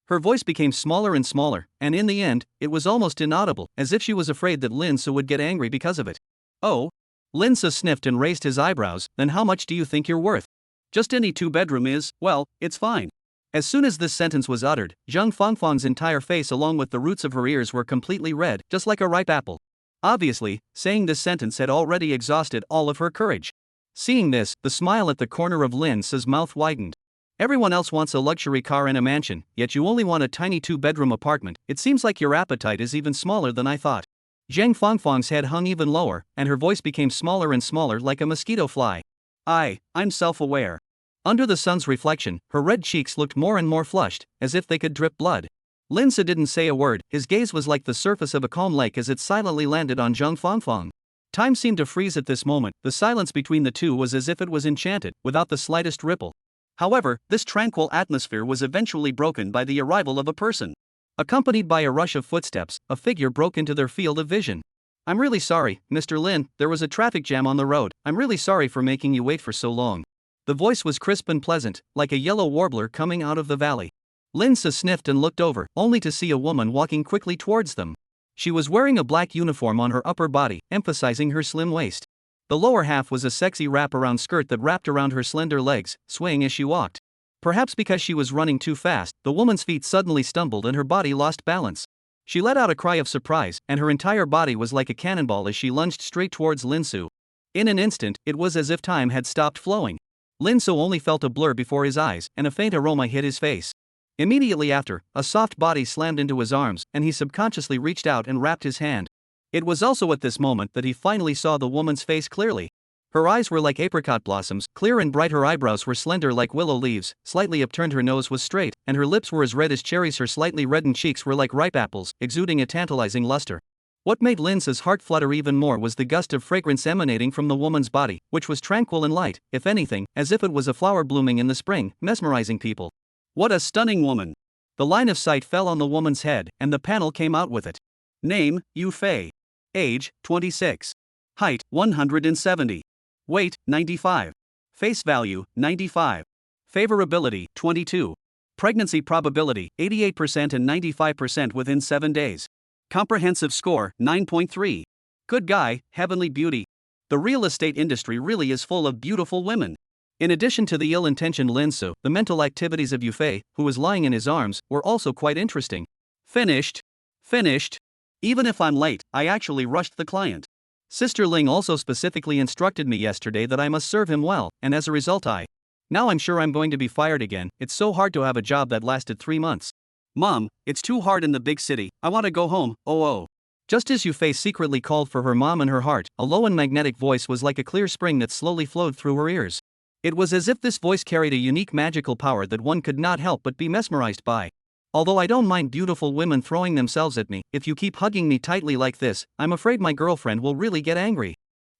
B: Her voice became smaller and smaller, and in the end, it was almost inaudible, as if she was afraid that Lin Su would get angry because of it. Oh? Lin Su sniffed and raised his eyebrows. Then how much do you think you're worth? Just any 2-bedroom is, well, it's fine. As soon as this sentence was uttered, Jeang Fongfong's entire face along with the roots of her ears were completely red, just like a ripe apple. Obviously, saying this sentence had already exhausted all of her courage. Seeing this, the smile at the corner of Lin Su's mouth widened. Everyone else wants a luxury car and a mansion, yet you only want a tiny 2-bedroom apartment. It seems like your appetite is even smaller than I thought. Jeang Fongfong's head hung even lower, and her voice became smaller and smaller like a mosquito fly. I'm self-aware. Under the sun's reflection, her red cheeks looked more and more flushed, as if they could drip blood. Lin Su didn't say a word, his gaze was like the surface of a calm lake as it silently landed on Jeang Fongfong. Time seemed to freeze at this moment, the silence between the two was as if it was enchanted, without the slightest ripple. However, this tranquil atmosphere was eventually broken by the arrival of a person. Accompanied by a rush of footsteps, a figure broke into their field of vision. I'm really sorry, Mr. Lin, there was a traffic jam on the road, I'm really sorry for making you wait for so long. The voice was crisp and pleasant, like a yellow warbler coming out of the valley. Lin Su sniffed and looked over, only to see a woman walking quickly towards them. She was wearing a black uniform on her upper body, emphasizing her slim waist. The lower half was a sexy wrap-around skirt that wrapped around her slender legs, swaying as she walked. Perhaps because she was running too fast, the woman's feet suddenly stumbled and her body lost balance. She let out a cry of surprise, and her entire body was like a cannonball as she lunged straight towards Lin Su. In an instant, it was as if time had stopped flowing. Lin Su only felt a blur before his eyes, and a faint aroma hit his face. Immediately after, a soft body slammed into his arms, and he subconsciously reached out and wrapped his hand. It was also at this moment that he finally saw the woman's face clearly. Her eyes were like apricot blossoms, clear and bright. Her eyebrows were slender like willow leaves, slightly upturned. Her nose was straight, and her lips were as red as cherries. Her slightly reddened cheeks were like ripe apples, exuding a tantalizing luster. What made Lin Su's heart flutter even more was the gust of fragrance emanating from the woman's body, which was tranquil and light, if anything, as if it was a flower blooming in the spring, mesmerizing people. What a stunning woman! The line of sight fell on the woman's head, and the panel came out with it. Name, Eufay. Age, 26. Height, 170. Weight, 95. Face value, 95. Favorability, 22. Pregnancy probability, 88% and 95% within 7 days. Comprehensive score, 9.3. Good guy, heavenly beauty. The real estate industry really is full of beautiful women. In addition to the ill-intentioned Lin Su, the mental activities of Eufay, who was lying in his arms, were also quite interesting. Finished. Finished. Even if I'm late, I actually rushed the client. Sister Ling also specifically instructed me yesterday that I must serve him well, and as a result Now I'm sure I'm going to be fired again. It's so hard to have a job that lasted 3 months. Mom, it's too hard in the big city. I want to go home. Oh. Just as Eufay secretly called for her mom in her heart, a low and magnetic voice was like a clear spring that slowly flowed through her ears. It was as if this voice carried a unique magical power that one could not help but be mesmerized by. Although I don't mind beautiful women throwing themselves at me, if you keep hugging me tightly like this, I'm afraid my girlfriend will really get angry.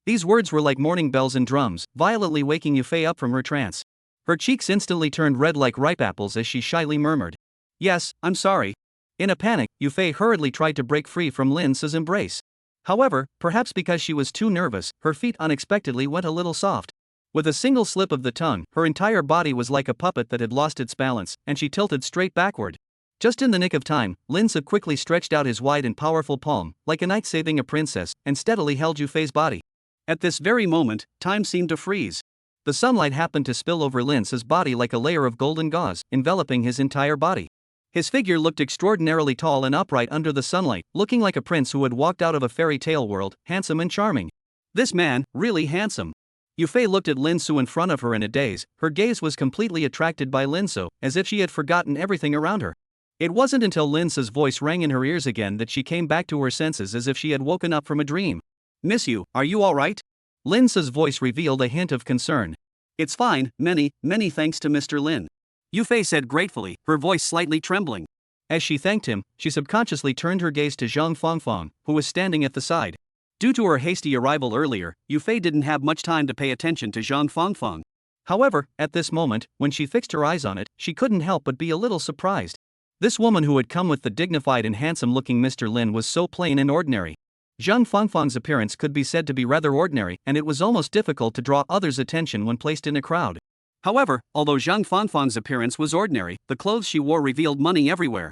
B: These words were like morning bells and drums, violently waking Eufay up from her trance. Her cheeks instantly turned red like ripe apples as she shyly murmured, "Yes, I'm sorry." In a panic, Eufay hurriedly tried to break free from Lin Su's embrace. However, perhaps because she was too nervous, her feet unexpectedly went a little soft. With a single slip of the tongue, her entire body was like a puppet that had lost its balance, and she tilted straight backward. Just in the nick of time, Lin Su quickly stretched out his wide and powerful palm, like a knight saving a princess, and steadily held Eufay's body. At this very moment, time seemed to freeze. The sunlight happened to spill over Lin Su's body like a layer of golden gauze, enveloping his entire body. His figure looked extraordinarily tall and upright under the sunlight, looking like a prince who had walked out of a fairy tale world, handsome and charming. This man, really handsome. Eufay looked at Lin Su in front of her in a daze. Her gaze was completely attracted by Lin Su, as if she had forgotten everything around her. It wasn't until Lin Su's voice rang in her ears again that she came back to her senses as if she had woken up from a dream. "Miss you, are you alright?" Lin Su's voice revealed a hint of concern. "It's fine, many thanks to Mr. Lin," Eufay said gratefully, her voice slightly trembling. As she thanked him, she subconsciously turned her gaze to Jeang Fongfong, who was standing at the side. Due to her hasty arrival earlier, Eufay didn't have much time to pay attention to Jeang Fongfong. However, at this moment, when she fixed her eyes on it, she couldn't help but be a little surprised. This woman who had come with the dignified and handsome-looking Mr. Lin was so plain and ordinary. Jeang Fongfong's appearance could be said to be rather ordinary, and it was almost difficult to draw others' attention when placed in a crowd. However, although Jeang Fongfong's appearance was ordinary, the clothes she wore revealed money everywhere.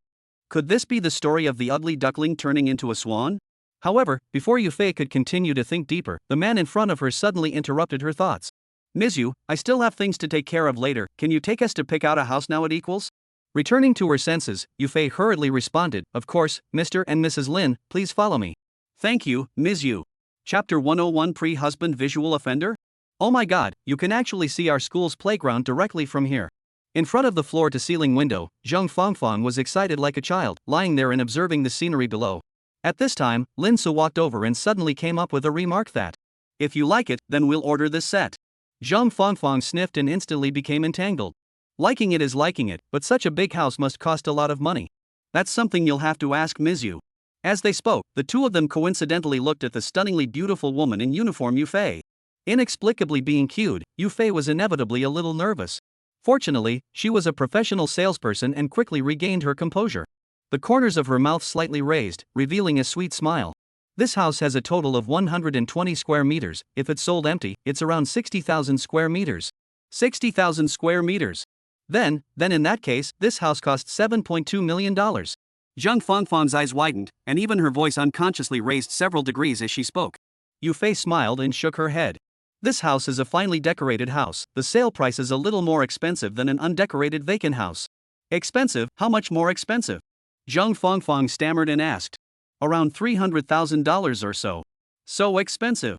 B: Could this be the story of the ugly duckling turning into a swan? However, before Eufay could continue to think deeper, the man in front of her suddenly interrupted her thoughts. "Miss Yu, I still have things to take care of later. Can you take us to pick out a house now it equals?" Returning to her senses, Eufay hurriedly responded, "Of course, Mr. and Mrs. Lin, please follow me." "Thank you, Ms. Yu." Chapter 101 Pre-Husband Visual Offender? Oh my god, you can actually see our school's playground directly from here. In front of the floor-to-ceiling window, Jeang Fongfong was excited like a child, lying there and observing the scenery below. At this time, Lin Su walked over and suddenly came up with a remark that, "If you like it, then we'll order this set." Jeang Fongfong sniffed and instantly became entangled. Liking it is liking it, but such a big house must cost a lot of money. "That's something you'll have to ask Ms. Yu." As they spoke, the two of them coincidentally looked at the stunningly beautiful woman in uniform Eufay. Inexplicably being cued, Eufay was inevitably a little nervous. Fortunately, she was a professional salesperson and quickly regained her composure. The corners of her mouth slightly raised, revealing a sweet smile. "This house has a total of 120 square meters. If it's sold empty, it's around 60,000 square meters. 60,000 square meters. Then in that case, this house costs $7.2 million. Jeang Fongfong's eyes widened, and even her voice unconsciously raised several degrees as she spoke. Eufay smiled and shook her head. "This house is a finely decorated house. The sale price is a little more expensive than an undecorated vacant house." "Expensive? How much more expensive?" Jeang Fongfong stammered and asked. "Around $300,000 or so." "So expensive?"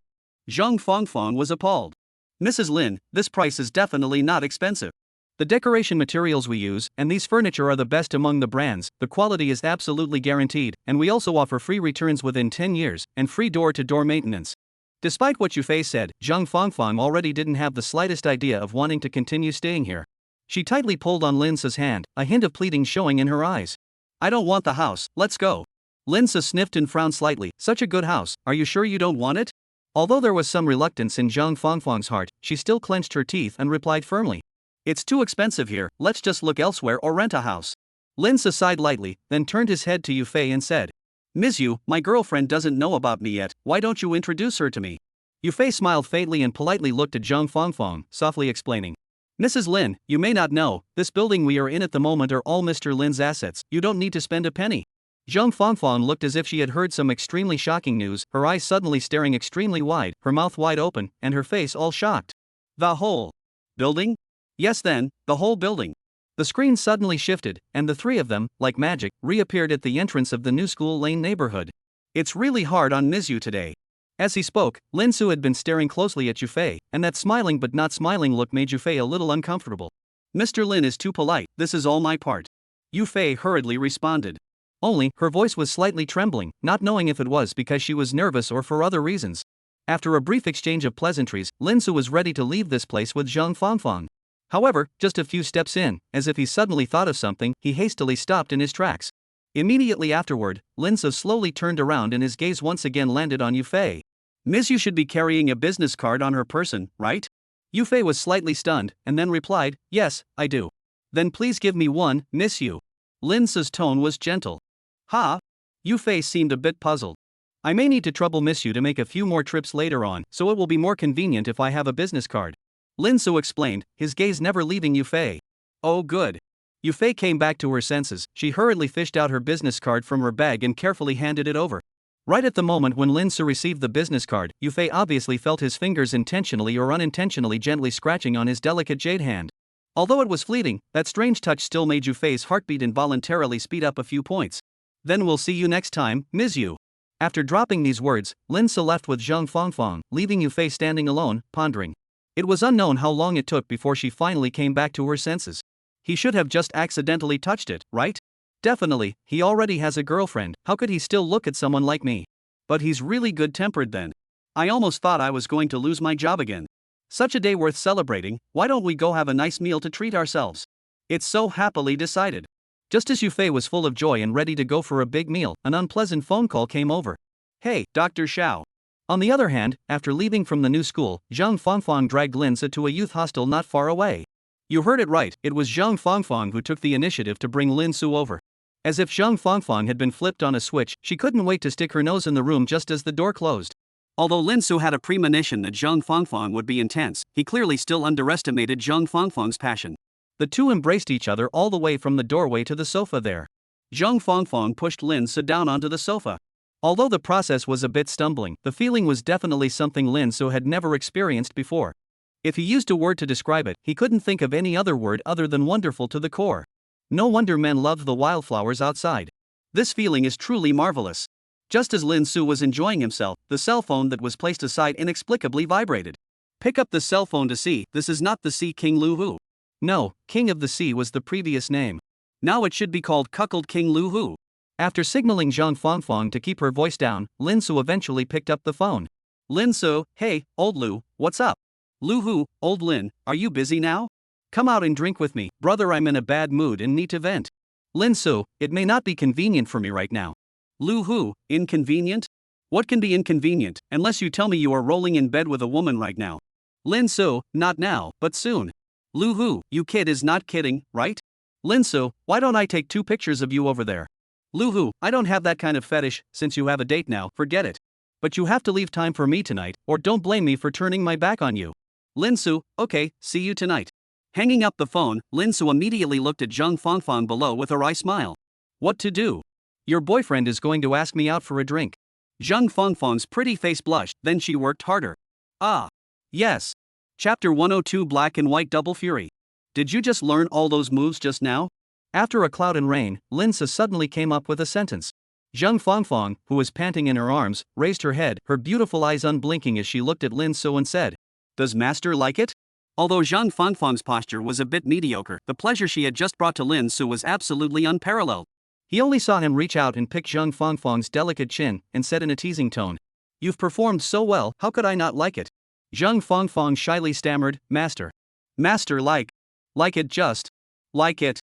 B: Jeang Fongfong was appalled. "Mrs. Lin, this price is definitely not expensive. The decoration materials we use, and these furniture are the best among the brands, the quality is absolutely guaranteed, and we also offer free returns within 10 years, and free door-to-door maintenance." Despite what Eufay said, Jeang Fongfong already didn't have the slightest idea of wanting to continue staying here. She tightly pulled on Lin Su's hand, a hint of pleading showing in her eyes. "I don't want the house, let's go." Lin Su sniffed and frowned slightly. "Such a good house, are you sure you don't want it?" Although there was some reluctance in Jeang Fongfong's heart, she still clenched her teeth and replied firmly, "It's too expensive here, let's just look elsewhere or rent a house." Lin Su sighed lightly, then turned his head to Eufay and said, "Ms. Yu, my girlfriend doesn't know about me yet, why don't you introduce her to me?" Eufay smiled faintly and politely looked at Jeang Fongfong, softly explaining, "Mrs. Lin, you may not know, this building we are in at the moment are all Mr. Lin's assets, you don't need to spend a penny." Jeang Fongfong looked as if she had heard some extremely shocking news, her eyes suddenly staring extremely wide, her mouth wide open, and her face all shocked. The whole Building? Yes then, the whole building. The screen suddenly shifted, and the three of them, like magic, reappeared at the entrance of the New School Lane neighborhood. It's really hard on Ms. Yu today. As he spoke, Lin Su had been staring closely at Eufay, and that smiling but not smiling look made Eufay a little uncomfortable. Mr. Lin is too polite, this is all my part. Eufay hurriedly responded. Only, her voice was slightly trembling, not knowing if it was because she was nervous or for other reasons. After a brief exchange of pleasantries, Lin Su was ready to leave this place with Jeang Fongfong. However, just a few steps in, as if he suddenly thought of something, he hastily stopped in his tracks. Immediately afterward, Lin Su slowly turned around and his gaze once again landed on Eufay. Ms. Yu should be carrying a business card on her person, right? Eufay was slightly stunned, and then replied, yes, I do. Then please give me one, Miss Yu. Lin Su's tone was gentle. Ha? Eufay seemed a bit puzzled. I may need to trouble Miss Yu to make a few more trips later on, so it will be more convenient if I have a business card. Lin Su explained, his gaze never leaving Eufay. Oh good. Eufay came back to her senses, she hurriedly fished out her business card from her bag and carefully handed it over. Right at the moment when Lin Su received the business card, Eufay obviously felt his fingers intentionally or unintentionally gently scratching on his delicate jade hand. Although it was fleeting, that strange touch still made Eufay's heartbeat involuntarily speed up a few points. Then we'll see you next time, Ms. Yu. After dropping these words, Lin Su left with Jeang Fongfong, leaving Eufay standing alone, pondering. It was unknown how long it took before she finally came back to her senses. He should have just accidentally touched it, right? Definitely, he already has a girlfriend, how could he still look at someone like me? But he's really good-tempered then. I almost thought I was going to lose my job again. Such a day worth celebrating, why don't we go have a nice meal to treat ourselves? It's so happily decided. Just as Eufay was full of joy and ready to go for a big meal, an unpleasant phone call came over. Hey, Dr. Xiao. On the other hand, after leaving from the new school, Jeang Fongfong dragged Lin Su to a youth hostel not far away. You heard it right, it was Jeang Fongfong who took the initiative to bring Lin Su over. As if Jeang Fongfong had been flipped on a switch, she couldn't wait to stick her nose in the room just as the door closed. Although Lin Su had a premonition that Jeang Fongfong would be intense, he clearly still underestimated Jeang Fongfong's passion. The two embraced each other all the way from the doorway to the sofa there. Jeang Fongfong pushed Lin Su down onto the sofa. Although the process was a bit stumbling, the feeling was definitely something Lin Su had never experienced before. If he used a word to describe it, he couldn't think of any other word other than wonderful to the core. No wonder men loved the wildflowers outside. This feeling is truly marvelous. Just as Lin Su was enjoying himself, the cell phone that was placed aside inexplicably vibrated. Pick up the cell phone to see, this is not the Sea King Lu Hu. No, King of the Sea was the previous name. Now it should be called Cuckold King Lu Hu. After signaling Jeang Fongfong to keep her voice down, Lin Su eventually picked up the phone. Lin Su, hey, old Lu, what's up? Lu Hu, old Lin, are you busy now? Come out and drink with me, brother, I'm in a bad mood and need to vent. Lin Su, it may not be convenient for me right now. Lu Hu, inconvenient? What can be inconvenient, unless you tell me you are rolling in bed with a woman right now? Lin Su, not now, but soon. Lu Hu, you kid is not kidding, right? Lin Su, why don't I take 2 pictures of you over there? Lu Hu, I don't have that kind of fetish, since you have a date now, forget it. But you have to leave time for me tonight, or don't blame me for turning my back on you. Lin Su, okay, see you tonight. Hanging up the phone, Lin Su immediately looked at Jeang Fongfong below with a wry smile. What to do? Your boyfriend is going to ask me out for a drink. Jeang Fongfong's pretty face blushed, then she worked harder. Ah. Yes. Chapter 102 Black and White Double Fury. Did you just learn all those moves just now? After a cloud and rain, Lin Su suddenly came up with a sentence. Jeang Fongfong, who was panting in her arms, raised her head, her beautiful eyes unblinking as she looked at Lin Su and said, Does master like it? Although Jeang Fongfong's posture was a bit mediocre, the pleasure she had just brought to Lin Su was absolutely unparalleled. He only saw him reach out and pick Jeang Fongfong's delicate chin, and said in a teasing tone, You've performed so well, how could I not like it? Jeang Fongfong shyly stammered, Master. Master like it just. Like it.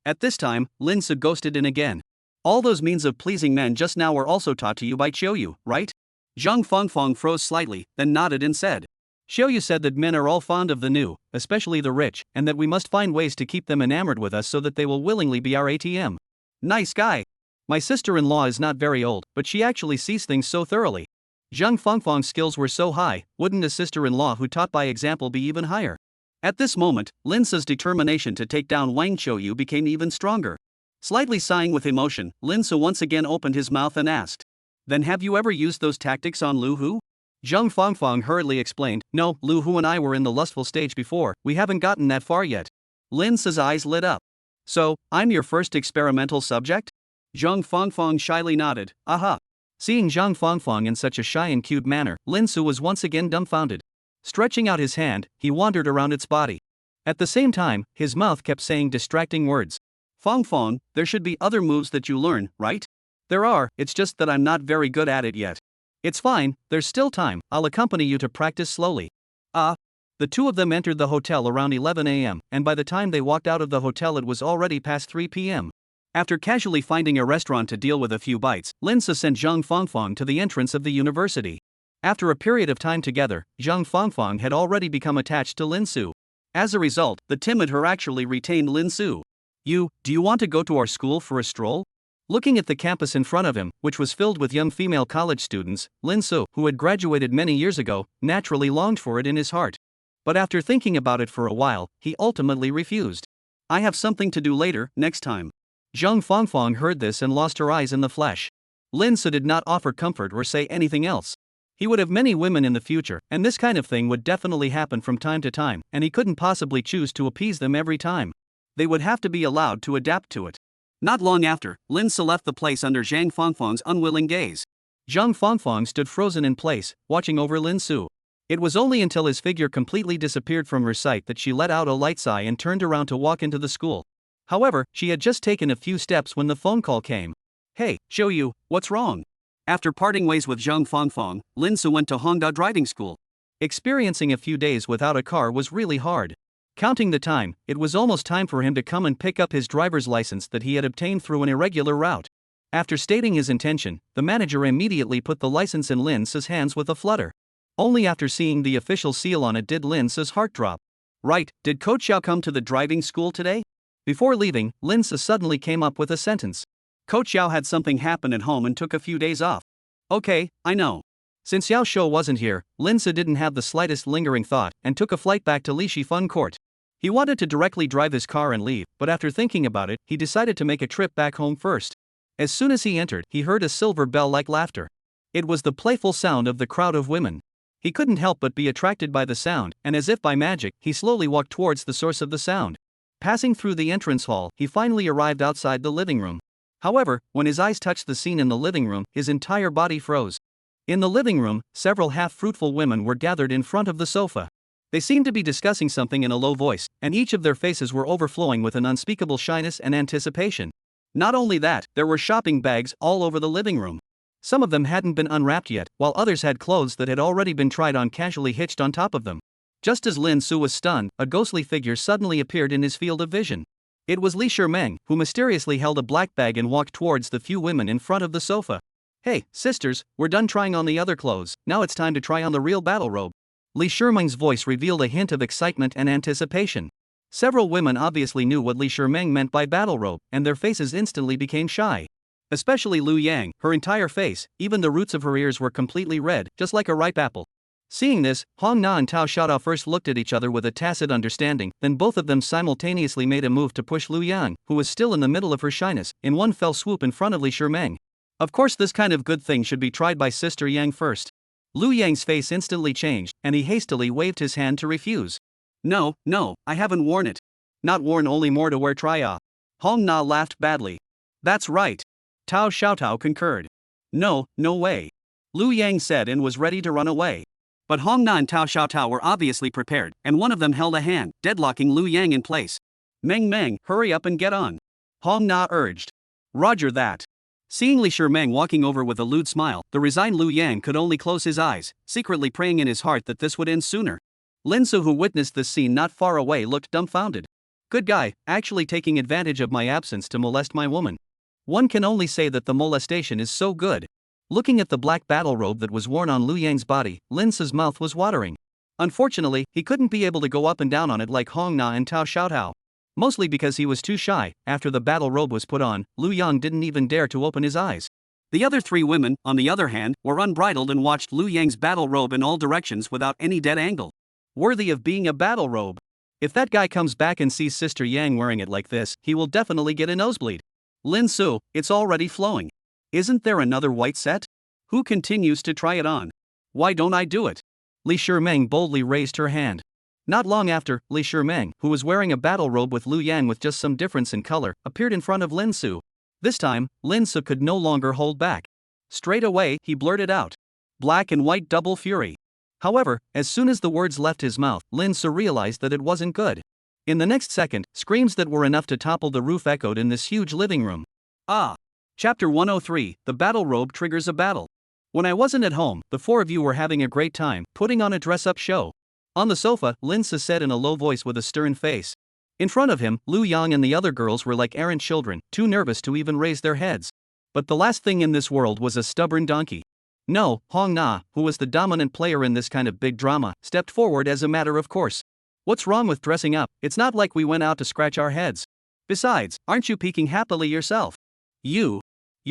B: At this time, Lin Su ghosted in again. All those means of pleasing men just now were also taught to you by Xiaoyu, right? Jeang Fongfong froze slightly, then nodded and said, Xiaoyu said that men are all fond of the new, especially the rich, and that we must find ways to keep them enamored with us so that they will willingly be our ATM. Nice guy. My sister-in-law is not very old, but she actually sees things so thoroughly. Jeang Fongfong's skills were so high, wouldn't a sister-in-law who taught by example be even higher? At this moment, Lin Su's determination to take down Wang Xiaoyu became even stronger. Slightly sighing with emotion, Lin Su once again opened his mouth and asked, Then have you ever used those tactics on Lu Hu? Jeang Fongfong hurriedly explained, no, Lu Hu and I were in the lustful stage before, we haven't gotten that far yet. Lin Su's eyes lit up. So, I'm your first experimental subject? Jeang Fongfong shyly nodded, aha. Seeing Jeang Fongfong in such a shy and cute manner, Lin Su was once again dumbfounded. Stretching out his hand, he wandered around its body. At the same time, his mouth kept saying distracting words. Fongfong, there should be other moves that you learn, right? There are, it's just that I'm not very good at it yet. It's fine, there's still time, I'll accompany you to practice slowly. The two of them entered the hotel around 11 a.m., and by the time they walked out of the hotel it was already past 3 p.m. After casually finding a restaurant to deal with a few bites, Lin Su sent Jeang Fongfong to the entrance of the university. After a period of time together, Jeang Fongfong had already become attached to Lin Su. As a result, the timid her actually retained Lin Su. Do you want to go to our school for a stroll? Looking at the campus in front of him, which was filled with young female college students, Lin Su, who had graduated many years ago, naturally longed for it in his heart. But after thinking about it for a while, he ultimately refused. I have something to do later, next time. Jeang Fongfong heard this and lost her eyes in the flesh. Lin Su did not offer comfort or say anything else. He would have many women in the future, and this kind of thing would definitely happen from time to time, and he couldn't possibly choose to appease them every time. They would have to be allowed to adapt to it. Not long after, Lin Su left the place under Jeang Fongfong's unwilling gaze. Jeang Fongfong stood frozen in place, watching over Lin Su. It was only until his figure completely disappeared from her sight that she let out a light sigh and turned around to walk into the school. However, she had just taken a few steps when the phone call came. Hey, Xiao, what's wrong? After parting ways with Jeang Fongfong, Lin Su went to Hong Na driving school. Experiencing a few days without a car was really hard. Counting the time, it was almost time for him to come and pick up his driver's license that he had obtained through an irregular route. After stating his intention, the manager immediately put the license in Lin Su's hands with a flutter. Only after seeing the official seal on it did Lin Su's heart drop. Right, did Coach Xiao come to the driving school today? Before leaving, Lin Su suddenly came up with a sentence. Coach Xiao had something happen at home and took a few days off. Okay, I know. Since Xiao Shou wasn't here, Lin Su didn't have the slightest lingering thought and took a flight back to Lishi Fun Court. He wanted to directly drive his car and leave, but after thinking about it, he decided to make a trip back home first. As soon as he entered, he heard a silver bell-like laughter. It was the playful sound of the crowd of women. He couldn't help but be attracted by the sound, and as if by magic, he slowly walked towards the source of the sound. Passing through the entrance hall, he finally arrived outside the living room. However, when his eyes touched the scene in the living room, his entire body froze. In the living room, several half-fruitful women were gathered in front of the sofa. They seemed to be discussing something in a low voice, and each of their faces were overflowing with an unspeakable shyness and anticipation. Not only that, there were shopping bags all over the living room. Some of them hadn't been unwrapped yet, while others had clothes that had already been tried on casually hitched on top of them. Just as Lin Su was stunned, a ghostly figure suddenly appeared in his field of vision. It was Li Shimeng, who mysteriously held a black bag and walked towards the few women in front of the sofa. Hey, sisters, we're done trying on the other clothes, now it's time to try on the real battle robe. Li Shimeng's voice revealed a hint of excitement and anticipation. Several women obviously knew what Li Shimeng meant by battle robe, and their faces instantly became shy. Especially Lu Yang, her entire face, even the roots of her ears were completely red, just like a ripe apple. Seeing this, Hong Na and Tao Xiaotao first looked at each other with a tacit understanding, then both of them simultaneously made a move to push Lu Yang, who was still in the middle of her shyness, in one fell swoop in front of Li Shimeng. Of course this kind of good thing should be tried by Sister Yang first. Lu Yang's face instantly changed, and he hastily waved his hand to refuse. No, I haven't worn it. Not worn, only more to wear, try. Hong Na laughed badly. That's right. Tao Xiaotao concurred. No way. Lu Yang said and was ready to run away. But Hong Na and Tao Xiaotao were obviously prepared, and one of them held a hand, deadlocking Lu Yang in place. Meng, hurry up and get on. Hong Na urged. Roger that. Seeing Li Shimeng walking over with a lewd smile, the resigned Lu Yang could only close his eyes, secretly praying in his heart that this would end sooner. Lin Su, who witnessed this scene not far away, looked dumbfounded. Good guy, actually taking advantage of my absence to molest my woman. One can only say that the molestation is so good. Looking at the black battle robe that was worn on Lu Yang's body, Lin Su's mouth was watering. Unfortunately, he couldn't be able to go up and down on it like Hong Na and Tao Xiaotao. Mostly because he was too shy. After the battle robe was put on, Lu Yang didn't even dare to open his eyes. The other three women, on the other hand, were unbridled and watched Lu Yang's battle robe in all directions without any dead angle. Worthy of being a battle robe. If that guy comes back and sees Sister Yang wearing it like this, he will definitely get a nosebleed. Lin Su, it's already flowing. Isn't there another white set? Who continues to try it on? Why don't I do it? Li Shimeng boldly raised her hand. Not long after, Li Shimeng, who was wearing a battle robe with Lu Yang with just some difference in color, appeared in front of Lin Su. This time, Lin Su could no longer hold back. Straight away, he blurted out. Black and white double fury. However, as soon as the words left his mouth, Lin Su realized that it wasn't good. In the next second, screams that were enough to topple the roof echoed in this huge living room. Ah! Chapter 103, The Battle Robe Triggers a Battle. When I wasn't at home, the four of you were having a great time, putting on a dress-up show. On the sofa, Lin Su said in a low voice with a stern face. In front of him, Lu Yang and the other girls were like errant children, too nervous to even raise their heads. But the last thing in this world was a stubborn donkey. No, Hong Na, who was the dominant player in this kind of big drama, stepped forward as a matter of course. What's wrong with dressing up? It's not like we went out to scratch our heads. Besides, aren't you peeking happily yourself? You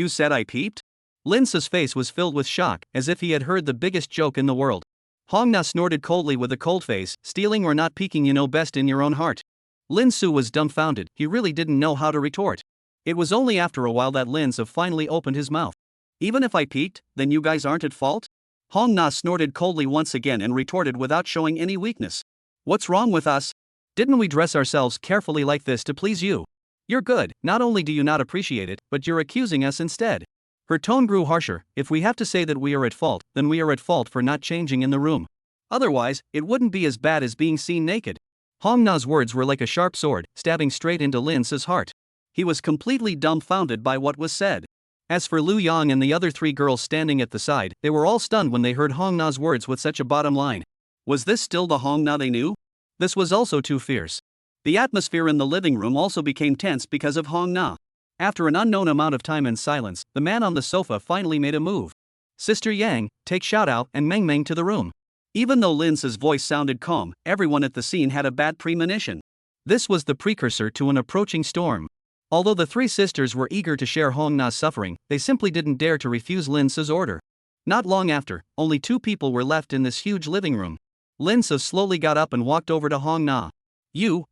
B: said I peeped? Lin Su's face was filled with shock, as if he had heard the biggest joke in the world. Hong Na snorted coldly with a cold face, stealing or not peeking you know best in your own heart. Lin Su was dumbfounded, he really didn't know how to retort. It was only after a while that Lin Su finally opened his mouth. Even if I peeked, then you guys aren't at fault? Hong Na snorted coldly once again and retorted without showing any weakness. What's wrong with us? Didn't we dress ourselves carefully like this to please you? You're good, not only do you not appreciate it, but you're accusing us instead. Her tone grew harsher. If we have to say that we are at fault, then we are at fault for not changing in the room. Otherwise, it wouldn't be as bad as being seen naked. Hong Na's words were like a sharp sword, stabbing straight into Lin Su's heart. He was completely dumbfounded by what was said. As for Lu Yang and the other three girls standing at the side, they were all stunned when they heard Hong Na's words with such a bottom line. Was this still the Hong Na they knew? This was also too fierce. The atmosphere in the living room also became tense because of Hong Na. After an unknown amount of time and silence, the man on the sofa finally made a move. Sister Yang, take Xiaotao and Meng Meng to the room. Even though Lin Su's voice sounded calm, everyone at the scene had a bad premonition. This was the precursor to an approaching storm. Although the three sisters were eager to share Hong Na's suffering, they simply didn't dare to refuse Lin Su's order. Not long after, only two people were left in this huge living room. Lin Su slowly got up and walked over to Hong Na.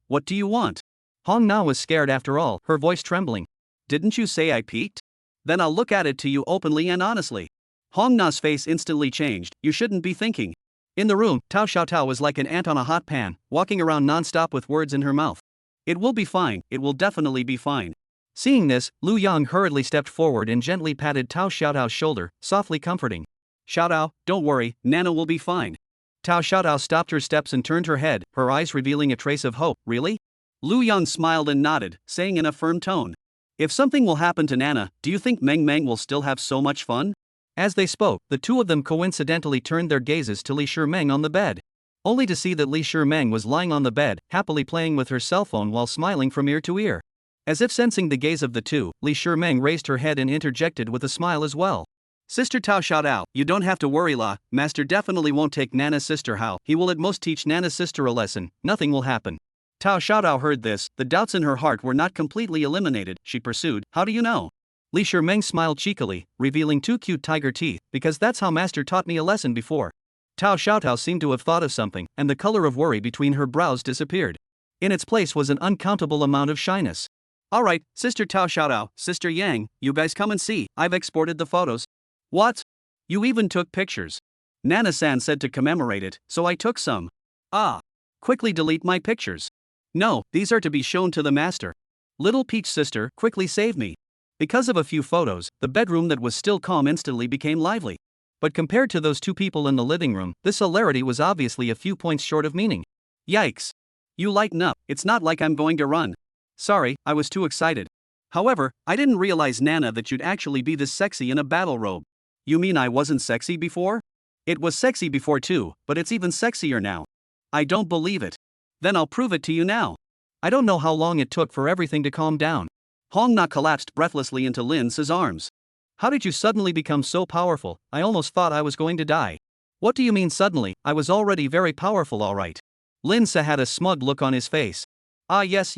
B: What do you want? Hong Na was scared after all, her voice trembling. Didn't you say I peeked? Then I'll look at it to you openly and honestly. Hong Na's face instantly changed. You shouldn't be thinking. In the room, Tao Xiaotao was like an ant on a hot pan, walking around non-stop with words in her mouth. It will be fine, it will definitely be fine. Seeing this, Lu Yang hurriedly stepped forward and gently patted Tao Xiaotao's shoulder, softly comforting. Xiaotao, don't worry, Nana will be fine. Tao Xiaotao stopped her steps and turned her head, her eyes revealing a trace of hope. Really? Lu Yang smiled and nodded, saying in a firm tone. If something will happen to Nana, do you think Meng Meng will still have so much fun? As they spoke, the two of them coincidentally turned their gazes to Li Shimeng on the bed. Only to see that Li Shimeng was lying on the bed, happily playing with her cell phone while smiling from ear to ear. As if sensing the gaze of the two, Li Shimeng raised her head and interjected with a smile as well. Sister Tao Xiaotao, you don't have to worry la, Master definitely won't take Nana's sister how, he will at most teach Nana's sister a lesson, nothing will happen. Tao Xiaotao heard this, the doubts in her heart were not completely eliminated, she pursued, how do you know? Li Shimeng smiled cheekily, revealing two cute tiger teeth, because that's how Master taught me a lesson before. Tao Xiaotao seemed to have thought of something, and the color of worry between her brows disappeared. In its place was an uncountable amount of shyness. Alright, Sister Tao Xiaotao, Sister Yang, you guys come and see, I've exported the photos. What? You even took pictures? Nana-san said to commemorate it, so I took some. Ah. Quickly delete my pictures. No, these are to be shown to the master. Little Peach sister, quickly save me. Because of a few photos, the bedroom that was still calm instantly became lively. But compared to those two people in the living room, this hilarity was obviously a few points short of meaning. Yikes. You lighten up, it's not like I'm going to run. Sorry, I was too excited. However, I didn't realize Nana that you'd actually be this sexy in a battle robe. You mean I wasn't sexy before? It was sexy before too, but it's even sexier now. I don't believe it. Then I'll prove it to you now. I don't know how long it took for everything to calm down. Hong Na collapsed breathlessly into Lin Su's arms. How did you suddenly become so powerful? I almost thought I was going to die. What do you mean suddenly? I was already very powerful alright. Lin Su had a smug look on his face. Ah yes,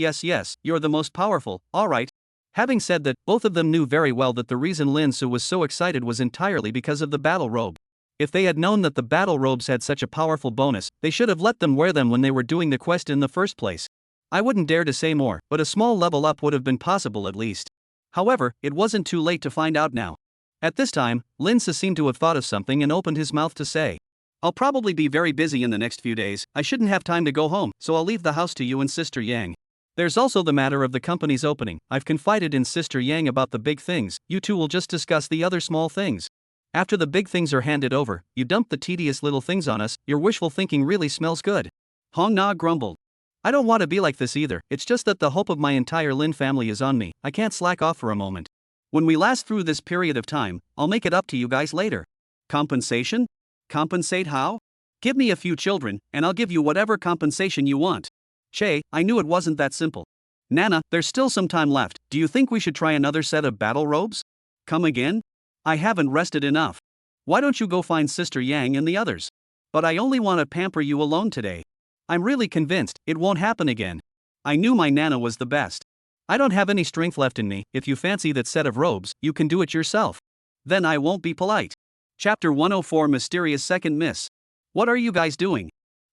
B: you're the most powerful, alright. Having said that, both of them knew very well that the reason Lin Su was so excited was entirely because of the battle robe. If they had known that the battle robes had such a powerful bonus, they should have let them wear them when they were doing the quest in the first place. I wouldn't dare to say more, but a small level up would have been possible at least. However, it wasn't too late to find out now. At this time, Lin Se seemed to have thought of something and opened his mouth to say, I'll probably be very busy in the next few days, I shouldn't have time to go home, so I'll leave the house to you and Sister Yang. There's also the matter of the company's opening. I've confided in Sister Yang about the big things, you two will just discuss the other small things. After the big things are handed over, you dump the tedious little things on us, your wishful thinking really smells good. Hong Na grumbled. I don't want to be like this either, it's just that the hope of my entire Lin family is on me, I can't slack off for a moment. When we last through this period of time, I'll make it up to you guys later. Compensation? Compensate how? Give me a few children, and I'll give you whatever compensation you want. Che, I knew it wasn't that simple. Nana, there's still some time left, do you think we should try another set of battle robes? Come again? I haven't rested enough. Why don't you go find Sister Yang and the others? But I only want to pamper you alone today. I'm really convinced it won't happen again. I knew my Nana was the best. I don't have any strength left in me, if you fancy that set of robes, you can do it yourself. Then I won't be polite. Chapter 104 Mysterious Second Miss. What are you guys doing?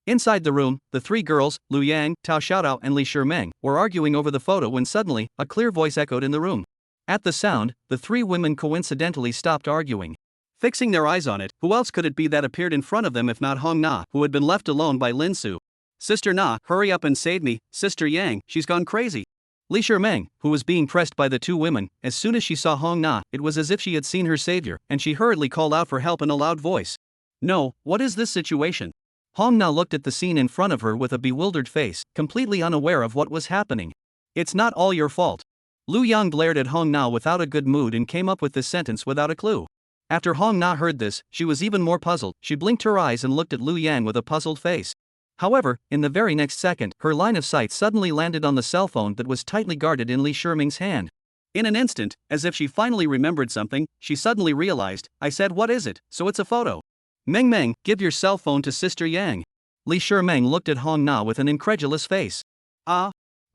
B: Inside the room, the three girls, Lu Yang, Tao Xiaotao and Li Shimeng, were arguing over the photo when suddenly, a clear voice echoed in the room. At the sound, the three women coincidentally stopped arguing. Fixing their eyes on it, who else could it be that appeared in front of them if not Hong Na, who had been left alone by Lin Su? Sister Na, hurry up and save me, Sister Yang, she's gone crazy. Li Shimeng, who was being pressed by the two women, as soon as she saw Hong Na, it was as if she had seen her savior, and she hurriedly called out for help in a loud voice. No, what is this situation? Hong Na looked at the scene in front of her with a bewildered face, completely unaware of what was happening. It's not all your fault. Lu Yang glared at Hong Na without a good mood and came up with this sentence without a clue. After Hong Na heard this, she was even more puzzled, she blinked her eyes and looked at Lu Yang with a puzzled face. However, in the very next second, her line of sight suddenly landed on the cell phone that was tightly guarded in Li Shimeng's hand. In an instant, as if she finally remembered something, she suddenly realized, I said what is it, so it's a photo. Meng, give your cell phone to Sister Yang. Li Shimeng looked at Hong Na with an incredulous face. Are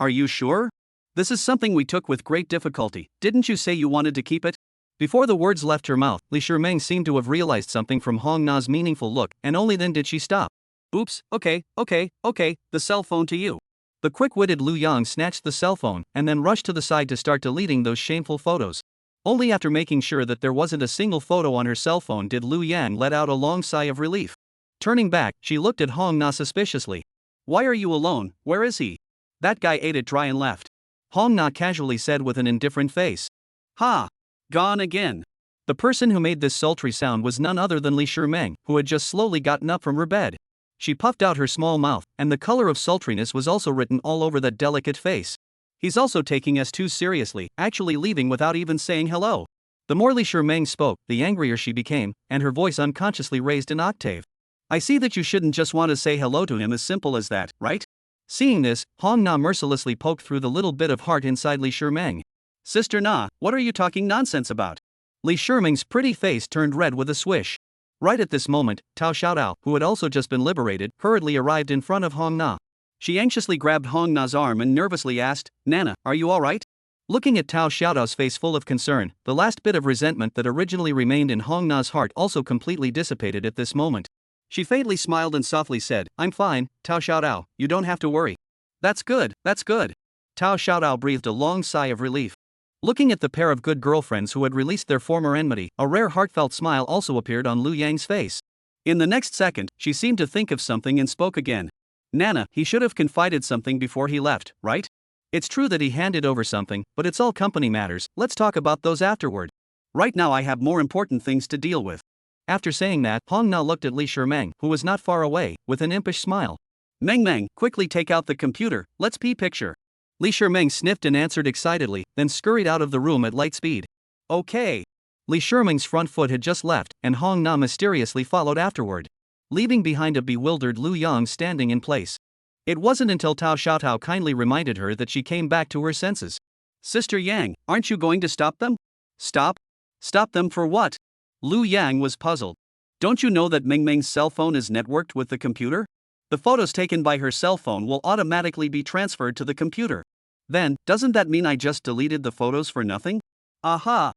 B: you sure? This is something we took with great difficulty, didn't you say you wanted to keep it? Before the words left her mouth, Li Shimeng seemed to have realized something from Hong Na's meaningful look, and only then did she stop. Oops, okay, the cell phone to you. The quick-witted Lu Yang snatched the cell phone, and then rushed to the side to start deleting those shameful photos. Only after making sure that there wasn't a single photo on her cell phone did Lu Yang let out a long sigh of relief. Turning back, she looked at Hong Na suspiciously. Why are you alone, where is he? That guy ate it dry and left. Hong Na casually said with an indifferent face. Ha! Gone again. The person who made this sultry sound was none other than Li Shimeng, who had just slowly gotten up from her bed. She puffed out her small mouth, and the color of sultriness was also written all over that delicate face. He's also taking us too seriously, actually leaving without even saying hello. The more Li Shimeng spoke, the angrier she became, and her voice unconsciously raised an octave. I see that you shouldn't just want to say hello to him as simple as that, right? Seeing this, Hong Na mercilessly poked through the little bit of heart inside Li Shimeng. Sister Na, what are you talking nonsense about? Li Shimeng's pretty face turned red with a swish. Right at this moment, Tao Xiaotao, who had also just been liberated, hurriedly arrived in front of Hong Na. She anxiously grabbed Hong Na's arm and nervously asked, Nana, are you alright? Looking at Tao Xiaotao's face full of concern, the last bit of resentment that originally remained in Hong Na's heart also completely dissipated at this moment. She faintly smiled and softly said, I'm fine, Tao Xiaotao, you don't have to worry. That's good. Tao Xiaotao breathed a long sigh of relief. Looking at the pair of good girlfriends who had released their former enmity, a rare heartfelt smile also appeared on Lu Yang's face. In the next second, she seemed to think of something and spoke again. Nana, he should have confided something before he left, right? It's true that he handed over something, but it's all company matters, let's talk about those afterward. Right now I have more important things to deal with. After saying that, Hong Na looked at Li Shimeng, who was not far away, with an impish smile. Meng, quickly take out the computer, let's picture. Li Shimeng sniffed and answered excitedly, then scurried out of the room at light speed. Okay. Li Shimeng's front foot had just left, and Hong Na mysteriously followed afterward, leaving behind a bewildered Lu Yang standing in place. It wasn't until Tao Xiaotao kindly reminded her that she came back to her senses. Sister Yang, aren't you going to stop them? Stop? Stop them for what? Lu Yang was puzzled. Don't you know that Meng's cell phone is networked with the computer? The photos taken by her cell phone will automatically be transferred to the computer. Then, doesn't that mean I just deleted the photos for nothing? Aha!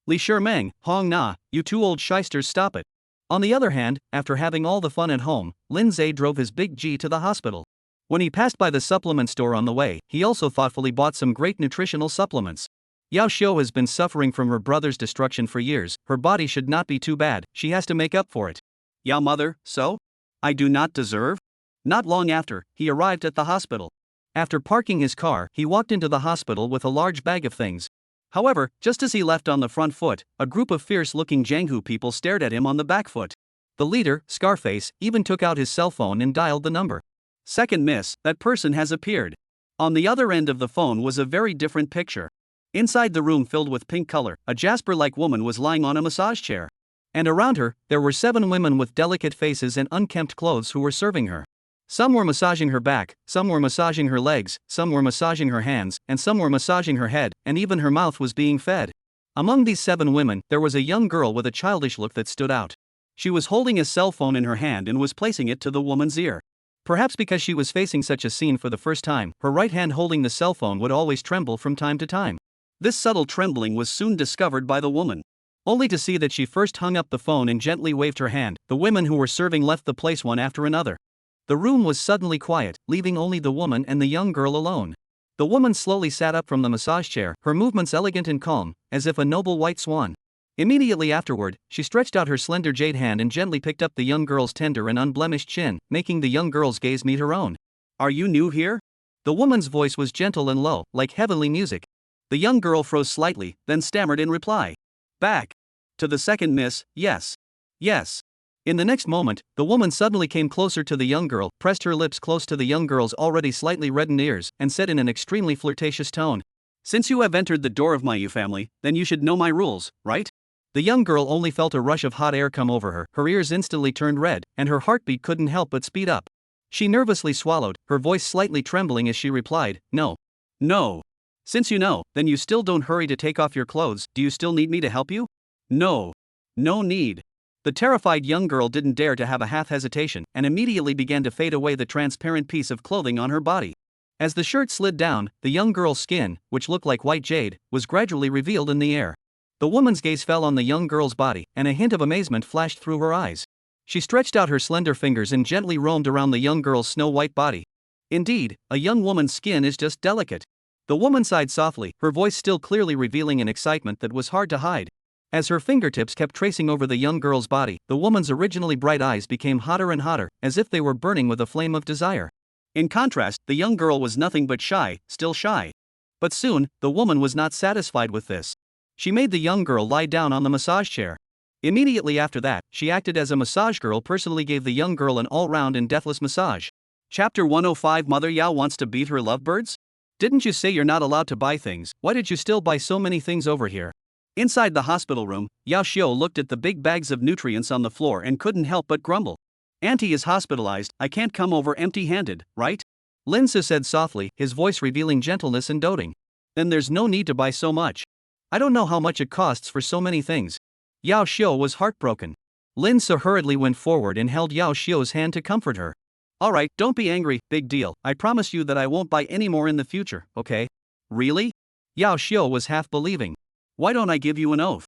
B: Li Shimeng, Hong Na, you two old shysters, stop it. On the other hand, after having all the fun at home, Lin Zhe drove his big G to the hospital. When he passed by the supplement store on the way, he also thoughtfully bought some great nutritional supplements. Yao Xiao has been suffering from her brother's destruction for years, her body should not be too bad, she has to make up for it. Yao mother, so? I do not deserve? Not long after, he arrived at the hospital. After parking his car, he walked into the hospital with a large bag of things. However, just as he left on the front foot, a group of fierce-looking Jianghu people stared at him on the back foot. The leader, Scarface, even took out his cell phone and dialed the number. Second miss, that person has appeared. On the other end of the phone was a very different picture. Inside the room filled with pink color, a Jasper-like woman was lying on a massage chair. And around her, there were 7 women with delicate faces and unkempt clothes who were serving her. Some were massaging her back, some were massaging her legs, some were massaging her hands, and some were massaging her head, and even her mouth was being fed. Among these 7 women, there was a young girl with a childish look that stood out. She was holding a cell phone in her hand and was placing it to the woman's ear. Perhaps because she was facing such a scene for the first time, her right hand holding the cell phone would always tremble from time to time. This subtle trembling was soon discovered by the woman. Only to see that she first hung up the phone and gently waved her hand, the women who were serving left the place one after another. The room was suddenly quiet, leaving only the woman and the young girl alone. The woman slowly sat up from the massage chair, her movements elegant and calm, as if a noble white swan. Immediately afterward, she stretched out her slender jade hand and gently picked up the young girl's tender and unblemished chin, making the young girl's gaze meet her own. Are you new here? The woman's voice was gentle and low, like heavenly music. The young girl froze slightly, then stammered in reply. Back. To the second miss, yes. Yes. In the next moment, the woman suddenly came closer to the young girl, pressed her lips close to the young girl's already slightly reddened ears, and said in an extremely flirtatious tone, Since you have entered the door of my family, then you should know my rules, right? The young girl only felt a rush of hot air come over her ears instantly turned red, and her heartbeat couldn't help but speed up. She nervously swallowed, her voice slightly trembling as she replied, No. No. Since you know, then you still don't hurry to take off your clothes, do you still need me to help you? No. No need. The terrified young girl didn't dare to have a half hesitation, and immediately began to fade away the transparent piece of clothing on her body. As the shirt slid down, the young girl's skin, which looked like white jade, was gradually revealed in the air. The woman's gaze fell on the young girl's body, and a hint of amazement flashed through her eyes. She stretched out her slender fingers and gently roamed around the young girl's snow-white body. Indeed, a young woman's skin is just delicate. The woman sighed softly, her voice still clearly revealing an excitement that was hard to hide. As her fingertips kept tracing over the young girl's body, the woman's originally bright eyes became hotter and hotter, as if they were burning with a flame of desire. In contrast, the young girl was nothing but shy, still shy. But soon, the woman was not satisfied with this. She made the young girl lie down on the massage chair. Immediately after that, she acted as a massage girl, personally gave the young girl an all-round and deathless massage. Chapter 105 Mother Yao wants to beat her lovebirds? Didn't you say you're not allowed to buy things? Why did you still buy so many things over here? Inside the hospital room, Yao Xiao looked at the big bags of nutrients on the floor and couldn't help but grumble. Auntie is hospitalized, I can't come over empty-handed, right? Lin Su said softly, his voice revealing gentleness and doting. Then there's no need to buy so much. I don't know how much it costs for so many things. Yao Xiao was heartbroken. Lin Su hurriedly went forward and held Yao Xiao's hand to comfort her. Alright, don't be angry, big deal, I promise you that I won't buy any more in the future, okay? Really? Yao Xiao was half believing. Why don't I give you an oath?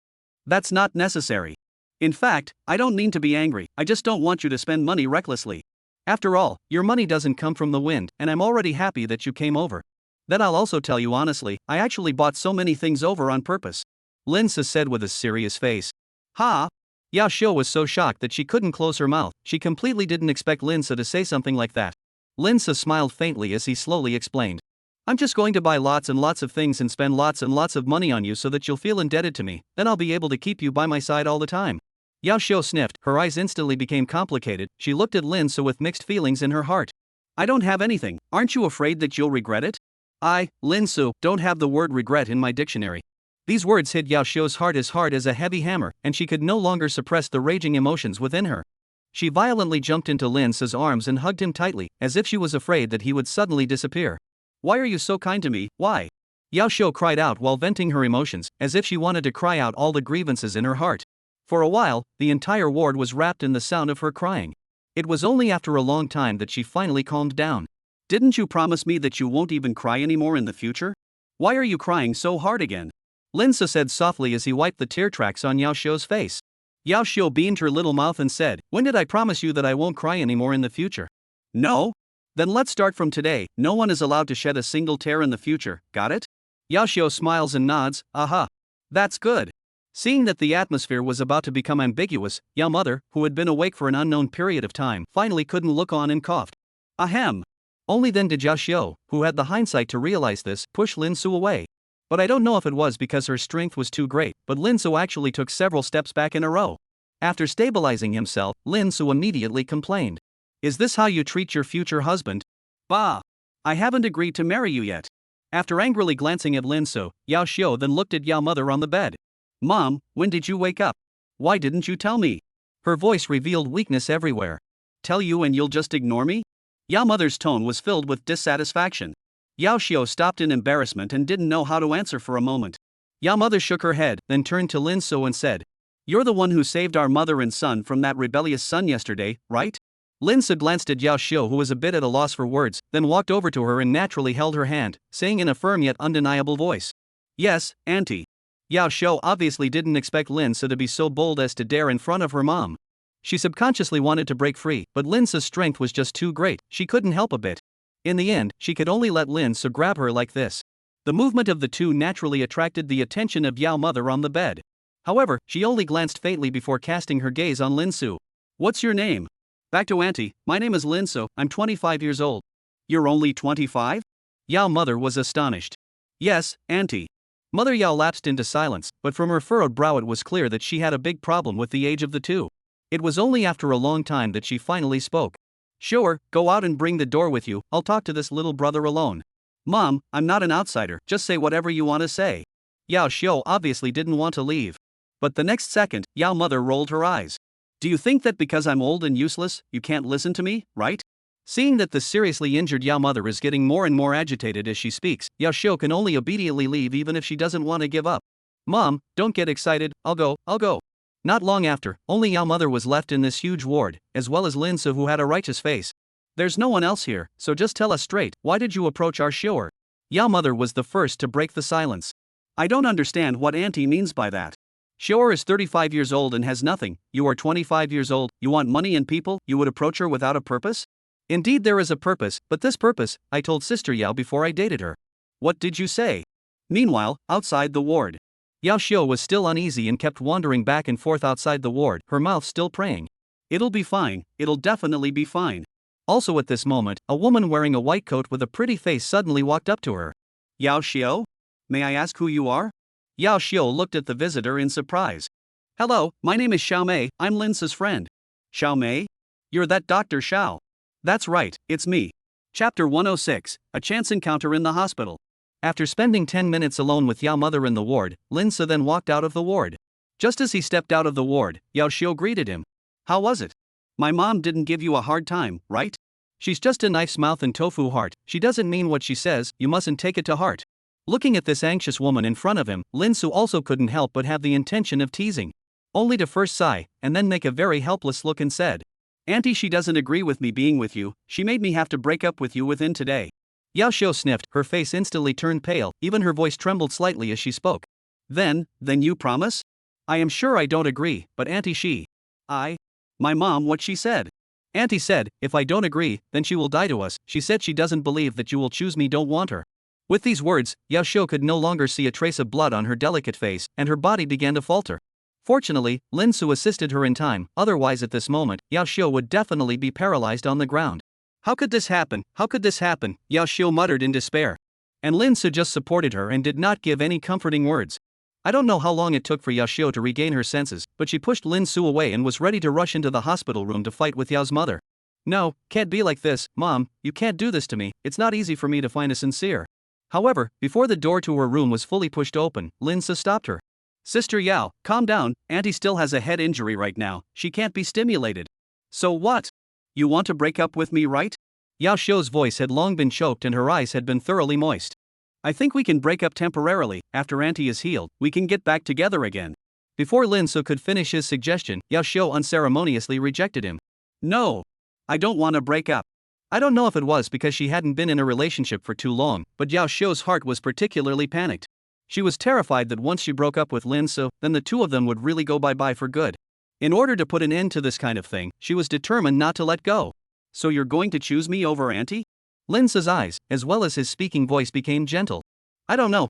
B: That's not necessary. In fact, I don't mean to be angry, I just don't want you to spend money recklessly. After all, your money doesn't come from the wind, and I'm already happy that you came over. Then I'll also tell you honestly, I actually bought so many things over on purpose. Lin Su said with a serious face. Ha! Yao Xiao was so shocked that she couldn't close her mouth, she completely didn't expect Lin Su to say something like that. Lin Su smiled faintly as he slowly explained. I'm just going to buy lots and lots of things and spend lots and lots of money on you so that you'll feel indebted to me, then I'll be able to keep you by my side all the time. Yao Xiao sniffed, her eyes instantly became complicated, she looked at Lin Su with mixed feelings in her heart. I don't have anything, aren't you afraid that you'll regret it? I, Lin Su, don't have the word regret in my dictionary. These words hit Yao Xiao's heart as a heavy hammer, and she could no longer suppress the raging emotions within her. She violently jumped into Lin Su's arms and hugged him tightly, as if she was afraid that he would suddenly disappear. Why are you so kind to me, why? Yao Xiao cried out while venting her emotions, as if she wanted to cry out all the grievances in her heart. For a while, the entire ward was wrapped in the sound of her crying. It was only after a long time that she finally calmed down. Didn't you promise me that you won't even cry anymore in the future? Why are you crying so hard again? Lin Su said softly as he wiped the tear tracks on Yao Xiao's face. Yao Xiao beamed her little mouth and said, When did I promise you that I won't cry anymore in the future? No? Then let's start from today, no one is allowed to shed a single tear in the future, got it? Yao Xiao smiles and nods, aha. That's good. Seeing that the atmosphere was about to become ambiguous, Yao mother, who had been awake for an unknown period of time, finally couldn't look on and coughed. Ahem. Only then did Yao Xiao, who had the hindsight to realize this, push Lin Su away. But I don't know if it was because her strength was too great, but Lin Su actually took several steps back in a row. After stabilizing himself, Lin Su immediately complained. Is this how you treat your future husband? Bah! I haven't agreed to marry you yet. After angrily glancing at Lin Su, Yao Xiao then looked at Yao mother on the bed. Mom, when did you wake up? Why didn't you tell me? Her voice revealed weakness everywhere. Tell you and you'll just ignore me? Yao mother's tone was filled with dissatisfaction. Yao Xiao stopped in embarrassment and didn't know how to answer for a moment. Yao mother shook her head, then turned to Lin Su and said, You're the one who saved our mother and son from that rebellious son yesterday, right? Lin Su glanced at Yao Xiao, who was a bit at a loss for words, then walked over to her and naturally held her hand, saying in a firm yet undeniable voice. Yes, auntie. Yao Xiao obviously didn't expect Lin Su to be so bold as to dare in front of her mom. She subconsciously wanted to break free, but Lin Su's strength was just too great, she couldn't help a bit. In the end, she could only let Lin Su grab her like this. The movement of the two naturally attracted the attention of Yao mother on the bed. However, she only glanced faintly before casting her gaze on Lin Su. What's your name? Back to auntie, my name is Lin Su, I'm 25 years old. You're only 25? Yao mother was astonished. Yes, auntie. Mother Yao lapsed into silence, but from her furrowed brow it was clear that she had a big problem with the age of the two. It was only after a long time that she finally spoke. Sure, go out and bring the door with you, I'll talk to this little brother alone. Mom, I'm not an outsider, just say whatever you want to say. Yao Xiao obviously didn't want to leave. But the next second, Yao mother rolled her eyes. Do you think that because I'm old and useless, you can't listen to me, right? Seeing that the seriously injured Yao mother is getting more and more agitated as she speaks, Yao Xiao can only obediently leave even if she doesn't want to give up. Mom, don't get excited, I'll go. Not long after, only Yao mother was left in this huge ward, as well as Lin Su, who had a righteous face. There's no one else here, so just tell us straight, why did you approach our shower? Yao mother was the first to break the silence. I don't understand what auntie means by that. Shower is 35 years old and has nothing, you are 25 years old, you want money and people, you would approach her without a purpose? Indeed there is a purpose, but this purpose, I told Sister Yao before I dated her. What did you say? Meanwhile, outside the ward. Yao Xiao was still uneasy and kept wandering back and forth outside the ward, her mouth still praying. It'll be fine, it'll definitely be fine. Also at this moment, a woman wearing a white coat with a pretty face suddenly walked up to her. Yao Xiao? May I ask who you are? Yao Xiao looked at the visitor in surprise. Hello, my name is Xiao Mei, I'm Lin Su's friend. Xiao Mei? You're that Dr. Xiao. That's right, it's me. Chapter 106, A Chance Encounter in the Hospital. After spending 10 minutes alone with Yao mother in the ward, Lin Su then walked out of the ward. Just as he stepped out of the ward, Yao Xiao greeted him. How was it? My mom didn't give you a hard time, right? She's just a knife's mouth and tofu heart, she doesn't mean what she says, you mustn't take it to heart. Looking at this anxious woman in front of him, Lin Su also couldn't help but have the intention of teasing. Only to first sigh, and then make a very helpless look and said, Auntie, she doesn't agree with me being with you, she made me have to break up with you within today. Yao Xiao sniffed, her face instantly turned pale, even her voice trembled slightly as she spoke. Then you promise? I am sure I don't agree, but Auntie my mom, what she said? Auntie said, if I don't agree, then she will die to us, she said she doesn't believe that you will choose me, don't want her. With these words, Yao Xiao could no longer see a trace of blood on her delicate face, and her body began to falter. Fortunately, Lin Su assisted her in time, otherwise at this moment, Yao Xiao would definitely be paralyzed on the ground. How could this happen? How could this happen? Yao Xiao muttered in despair. And Lin Su just supported her and did not give any comforting words. I don't know how long it took for Yao Xiao to regain her senses, but she pushed Lin Su away and was ready to rush into the hospital room to fight with Yao's mother. No, can't be like this, Mom, you can't do this to me, it's not easy for me to find a sincere. However, before the door to her room was fully pushed open, Lin Su stopped her. Sister Yao, calm down, Auntie still has a head injury right now, she can't be stimulated. So what? You want to break up with me, right? Yao Xiao's voice had long been choked and her eyes had been thoroughly moist. I think we can break up temporarily, after Auntie is healed, we can get back together again. Before Lin Su could finish his suggestion, Yao Xiao unceremoniously rejected him. No. I don't want to break up. I don't know if it was because she hadn't been in a relationship for too long, but Yao Xiao's heart was particularly panicked. She was terrified that once she broke up with Lin Su, then the two of them would really go bye-bye for good. In order to put an end to this kind of thing, she was determined not to let go. So you're going to choose me over Auntie? Lin Su's eyes, as well as his speaking voice, became gentle. I don't know,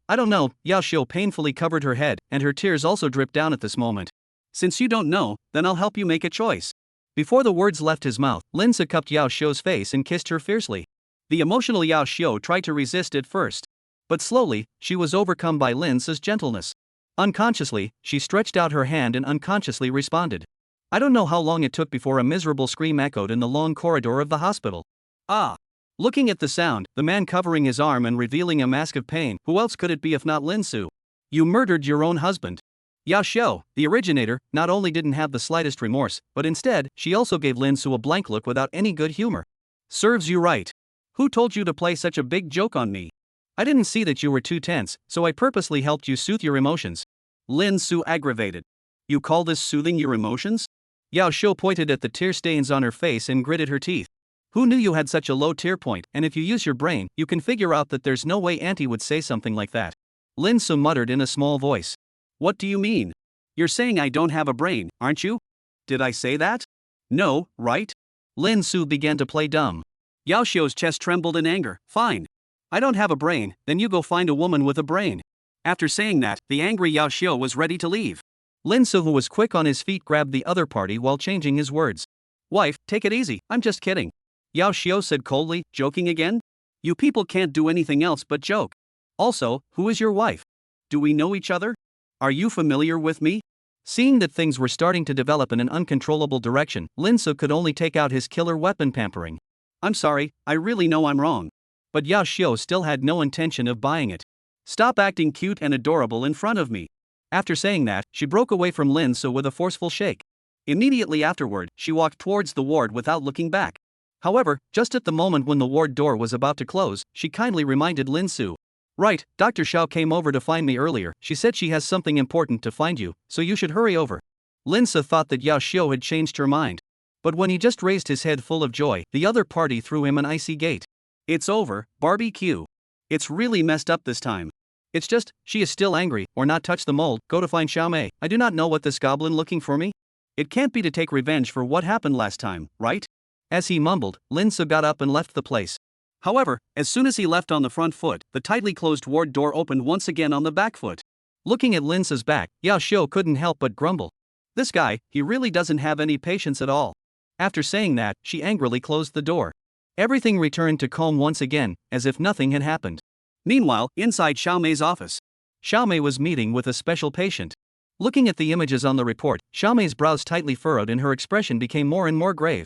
B: Yao Xiao painfully covered her head, and her tears also dripped down at this moment. Since you don't know, then I'll help you make a choice. Before the words left his mouth, Lin Se cupped Yao Xiao's face and kissed her fiercely. The emotional Yao Xiao tried to resist at first. But slowly, she was overcome by Lin Se's gentleness. Unconsciously, she stretched out her hand and unconsciously responded. I don't know how long it took before a miserable scream echoed in the long corridor of the hospital. Ah! Looking at the sound, the man covering his arm and revealing a mask of pain, who else could it be if not Lin Su? You murdered your own husband. Yao Xiao, the originator, not only didn't have the slightest remorse, but instead, she also gave Lin Su a blank look without any good humor. Serves you right. Who told you to play such a big joke on me? I didn't see that you were too tense, so I purposely helped you soothe your emotions. Lin Su aggravated. You call this soothing your emotions? Yao Xiao pointed at the tear stains on her face and gritted her teeth. Who knew you had such a low tear point, and if you use your brain, you can figure out that there's no way Auntie would say something like that. Lin Su muttered in a small voice. What do you mean? You're saying I don't have a brain, aren't you? Did I say that? No, right? Lin Su began to play dumb. Yao Xiao's chest trembled in anger. Fine. I don't have a brain, then you go find a woman with a brain. After saying that, the angry Yao Xiao was ready to leave. Lin Su, who was quick on his feet, grabbed the other party while changing his words. Wife, take it easy, I'm just kidding. Yao Xiao said coldly, joking again? You people can't do anything else but joke. Also, who is your wife? Do we know each other? Are you familiar with me? Seeing that things were starting to develop in an uncontrollable direction, Lin Su could only take out his killer weapon pampering. I'm sorry, I really know I'm wrong. But Yao Xiao still had no intention of buying it. Stop acting cute and adorable in front of me. After saying that, she broke away from Lin Su with a forceful shake. Immediately afterward, she walked towards the ward without looking back. However, just at the moment when the ward door was about to close, she kindly reminded Lin Su. Right, Dr. Xiao came over to find me earlier. She said she has something important to find you, so you should hurry over. Lin Su thought that Yao Xiao had changed her mind. But when he just raised his head full of joy, the other party threw him an icy gate. It's over, barbecue. It's really messed up this time. It's just, she is still angry, or not touch the mold, go to find Xiaomei. I do not know what this goblin looking for me. It can't be to take revenge for what happened last time, right? As he mumbled, Lin Su got up and left the place. However, as soon as he left on the front foot, the tightly closed ward door opened once again on the back foot. Looking at Lin Su's back, Yao Xiao couldn't help but grumble. This guy, he really doesn't have any patience at all. After saying that, she angrily closed the door. Everything returned to calm once again, as if nothing had happened. Meanwhile, inside Xiaomei's office, Xiaomei was meeting with a special patient. Looking at the images on the report, Xiaomei's brows tightly furrowed and her expression became more and more grave.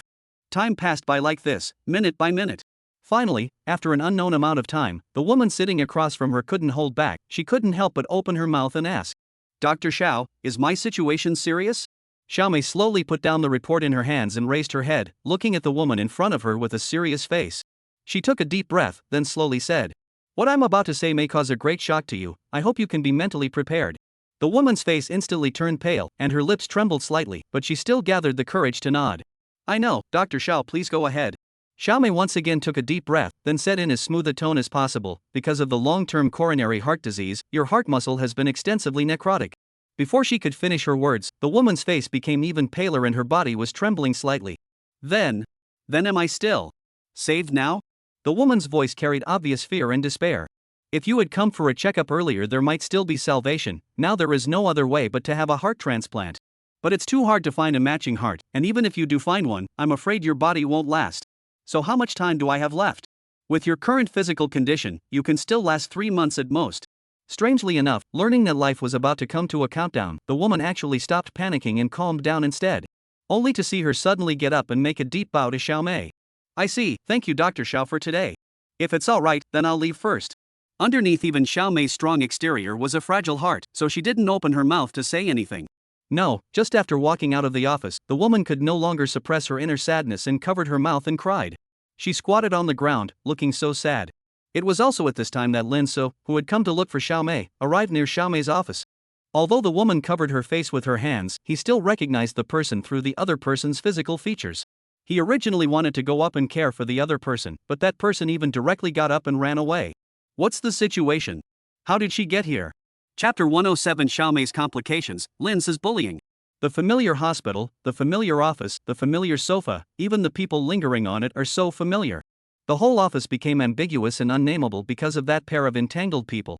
B: Time passed by like this, minute by minute. Finally, after an unknown amount of time, the woman sitting across from her couldn't hold back. She couldn't help but open her mouth and ask, Dr. Xiao, is my situation serious? Xiaomei slowly put down the report in her hands and raised her head, looking at the woman in front of her with a serious face. She took a deep breath, then slowly said, What I'm about to say may cause a great shock to you. I hope you can be mentally prepared. The woman's face instantly turned pale, and her lips trembled slightly, but she still gathered the courage to nod. I know, Dr. Xiao, please go ahead. Xiaomei once again took a deep breath, then said in as smooth a tone as possible, because of the long-term coronary heart disease, your heart muscle has been extensively necrotic. Before she could finish her words, the woman's face became even paler and her body was trembling slightly. Then am I still saved now? The woman's voice carried obvious fear and despair. If you had come for a checkup earlier, there might still be salvation. Now there is no other way but to have a heart transplant. But it's too hard to find a matching heart, and even if you do find one, I'm afraid your body won't last. So how much time do I have left? With your current physical condition, you can still last 3 months at most. Strangely enough, learning that life was about to come to a countdown, the woman actually stopped panicking and calmed down instead. Only to see her suddenly get up and make a deep bow to Xiaomei. I see, thank you Dr. Xiao for today. If it's alright, then I'll leave first. Underneath even Xiaomei's strong exterior was a fragile heart, so she didn't open her mouth to say anything. No, just after walking out of the office, the woman could no longer suppress her inner sadness and covered her mouth and cried. She squatted on the ground, looking so sad. It was also at this time that Lin Su, who had come to look for Xiaomei, arrived near Xiaomei's office. Although the woman covered her face with her hands, he still recognized the person through the other person's physical features. He originally wanted to go up and care for the other person, but that person even directly got up and ran away. What's the situation? How did she get here? Chapter 107 Xiaomei's Complications, Lin Su's Bullying. The familiar hospital, the familiar office, the familiar sofa, even the people lingering on it are so familiar. The whole office became ambiguous and unnameable because of that pair of entangled people.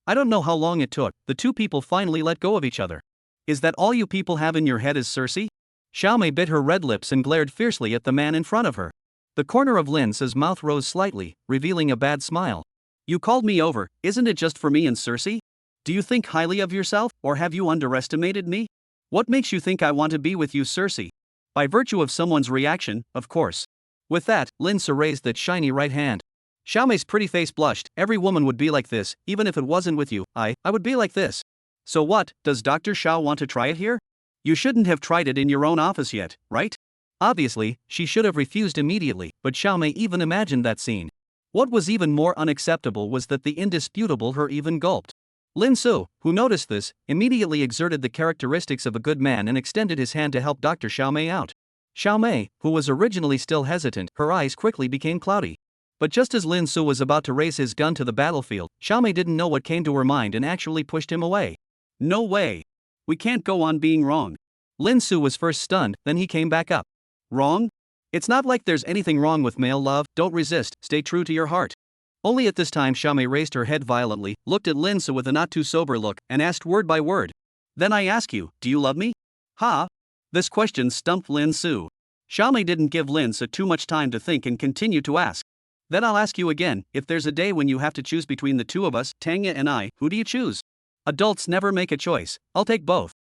B: I don't know how long it took, the two people finally let go of each other. Is that all you people have in your head is Cersei? Xiaomei bit her red lips and glared fiercely at the man in front of her. The corner of Lin's mouth rose slightly, revealing a bad smile. You called me over, isn't it just for me and Cersei? Do you think highly of yourself, or have you underestimated me? What makes you think I want to be with you, Cersei? By virtue of someone's reaction, of course. With that, Lin Su raised that shiny right hand. Xiaomei's pretty face blushed. Every woman would be like this, even if it wasn't with you. I would be like this. So what, does Dr. Xiao want to try it here? You shouldn't have tried it in your own office yet, right? Obviously, she should have refused immediately, but Xiaomei even imagined that scene. What was even more unacceptable was that the indisputable her even gulped. Lin Su, who noticed this, immediately exerted the characteristics of a good man and extended his hand to help Dr. Xiaomei out. Xiaomei, who was originally still hesitant, her eyes quickly became cloudy. But just as Lin Su was about to raise his gun to the battlefield, Xiaomei didn't know what came to her mind and actually pushed him away. No way. We can't go on being wrong. Lin Su was first stunned, then he came back up. Wrong? It's not like there's anything wrong with male love, don't resist, stay true to your heart. Only at this time Xiaomei raised her head violently, looked at Lin Su with a not too sober look, and asked word by word. Then I ask you, do you love me? Ha? This question stumped Lin Su. Xiaomei didn't give Lin Su too much time to think and continued to ask. Then I'll ask you again, if there's a day when you have to choose between the two of us, Tanga and I, who do you choose? Adults never make a choice, I'll take both.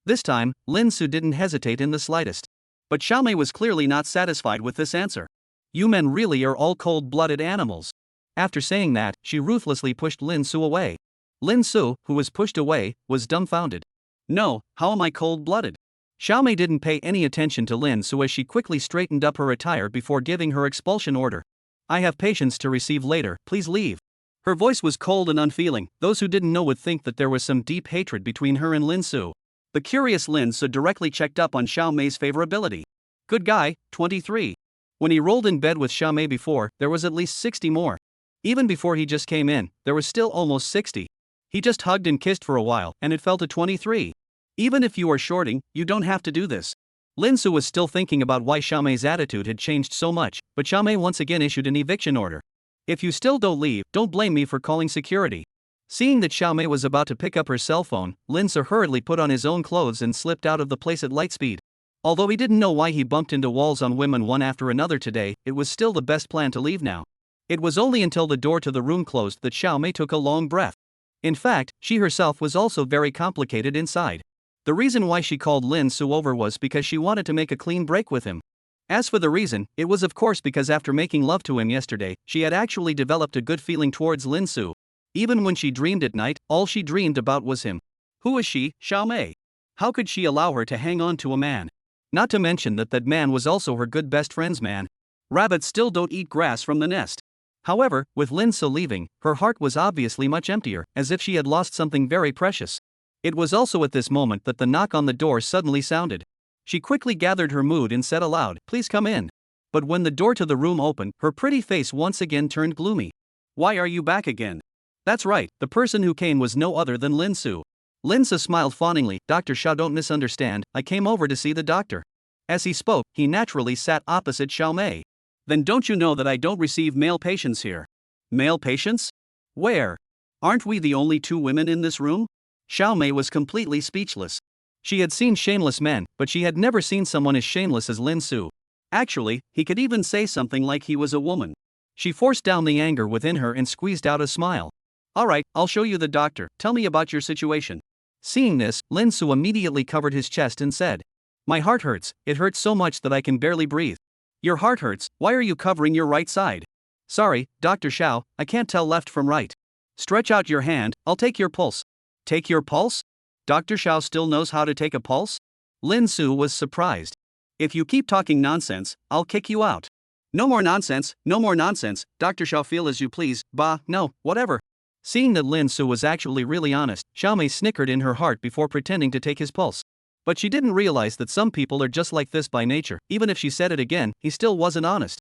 B: This time, Lin Su didn't hesitate in the slightest. But Xiaomei was clearly not satisfied with this answer. You men really are all cold-blooded animals. After saying that, she ruthlessly pushed Lin Su away. Lin Su, who was pushed away, was dumbfounded. No, how am I cold-blooded? Xiaomei didn't pay any attention to Lin Su as she quickly straightened up her attire before giving her expulsion order. I have patients to receive later, please leave. Her voice was cold and unfeeling. Those who didn't know would think that there was some deep hatred between her and Lin Su. The curious Lin Su directly checked up on Xiaomei's favorability. Good guy, 23. When he rolled in bed with Xiaomei before, there was at least 60 more. Even before he just came in, there was still almost 60. He just hugged and kissed for a while, and it fell to 23. Even if you are shorting, you don't have to do this. Lin Su was still thinking about why Xiaomei's attitude had changed so much, but Xiaomei once again issued an eviction order. If you still don't leave, don't blame me for calling security. Seeing that Xiaomei was about to pick up her cell phone, Lin Su hurriedly put on his own clothes and slipped out of the place at light speed. Although he didn't know why he bumped into walls on women one after another today, it was still the best plan to leave now. It was only until the door to the room closed that Xiaomei took a long breath. In fact, she herself was also very complicated inside. The reason why she called Lin Su over was because she wanted to make a clean break with him. As for the reason, it was of course because after making love to him yesterday, she had actually developed a good feeling towards Lin Su. Even when she dreamed at night, all she dreamed about was him. Who is she, Xiaomei? How could she allow her to hang on to a man? Not to mention that man was also her good best friend's man. Rabbits still don't eat grass from the nest. However, with Lin Su leaving, her heart was obviously much emptier, as if she had lost something very precious. It was also at this moment that the knock on the door suddenly sounded. She quickly gathered her mood and said aloud, "Please come in." But when the door to the room opened, her pretty face once again turned gloomy. Why are you back again? That's right, the person who came was no other than Lin Su. Lin Su smiled fawningly. Dr. Xiao, don't misunderstand, I came over to see the doctor. As he spoke, he naturally sat opposite Xiaomei. Then don't you know that I don't receive male patients here? Male patients? Where? Aren't we the only two women in this room? Xiaomei was completely speechless. She had seen shameless men, but she had never seen someone as shameless as Lin Su. Actually, he could even say something like he was a woman. She forced down the anger within her and squeezed out a smile. Alright, I'll show you the doctor, tell me about your situation. Seeing this, Lin Su immediately covered his chest and said, My heart hurts, it hurts so much that I can barely breathe. Your heart hurts, why are you covering your right side? Sorry, Dr. Xiao, I can't tell left from right. Stretch out your hand, I'll take your pulse. Take your pulse? Dr. Xiao still knows how to take a pulse? Lin Su was surprised. If you keep talking nonsense, I'll kick you out. No more nonsense, no more nonsense, Dr. Xiao, feel as you please, bah, no, whatever. Seeing that Lin Su was actually really honest, Xiaomei snickered in her heart before pretending to take his pulse. But she didn't realize that some people are just like this by nature. Even if she said it again, he still wasn't honest.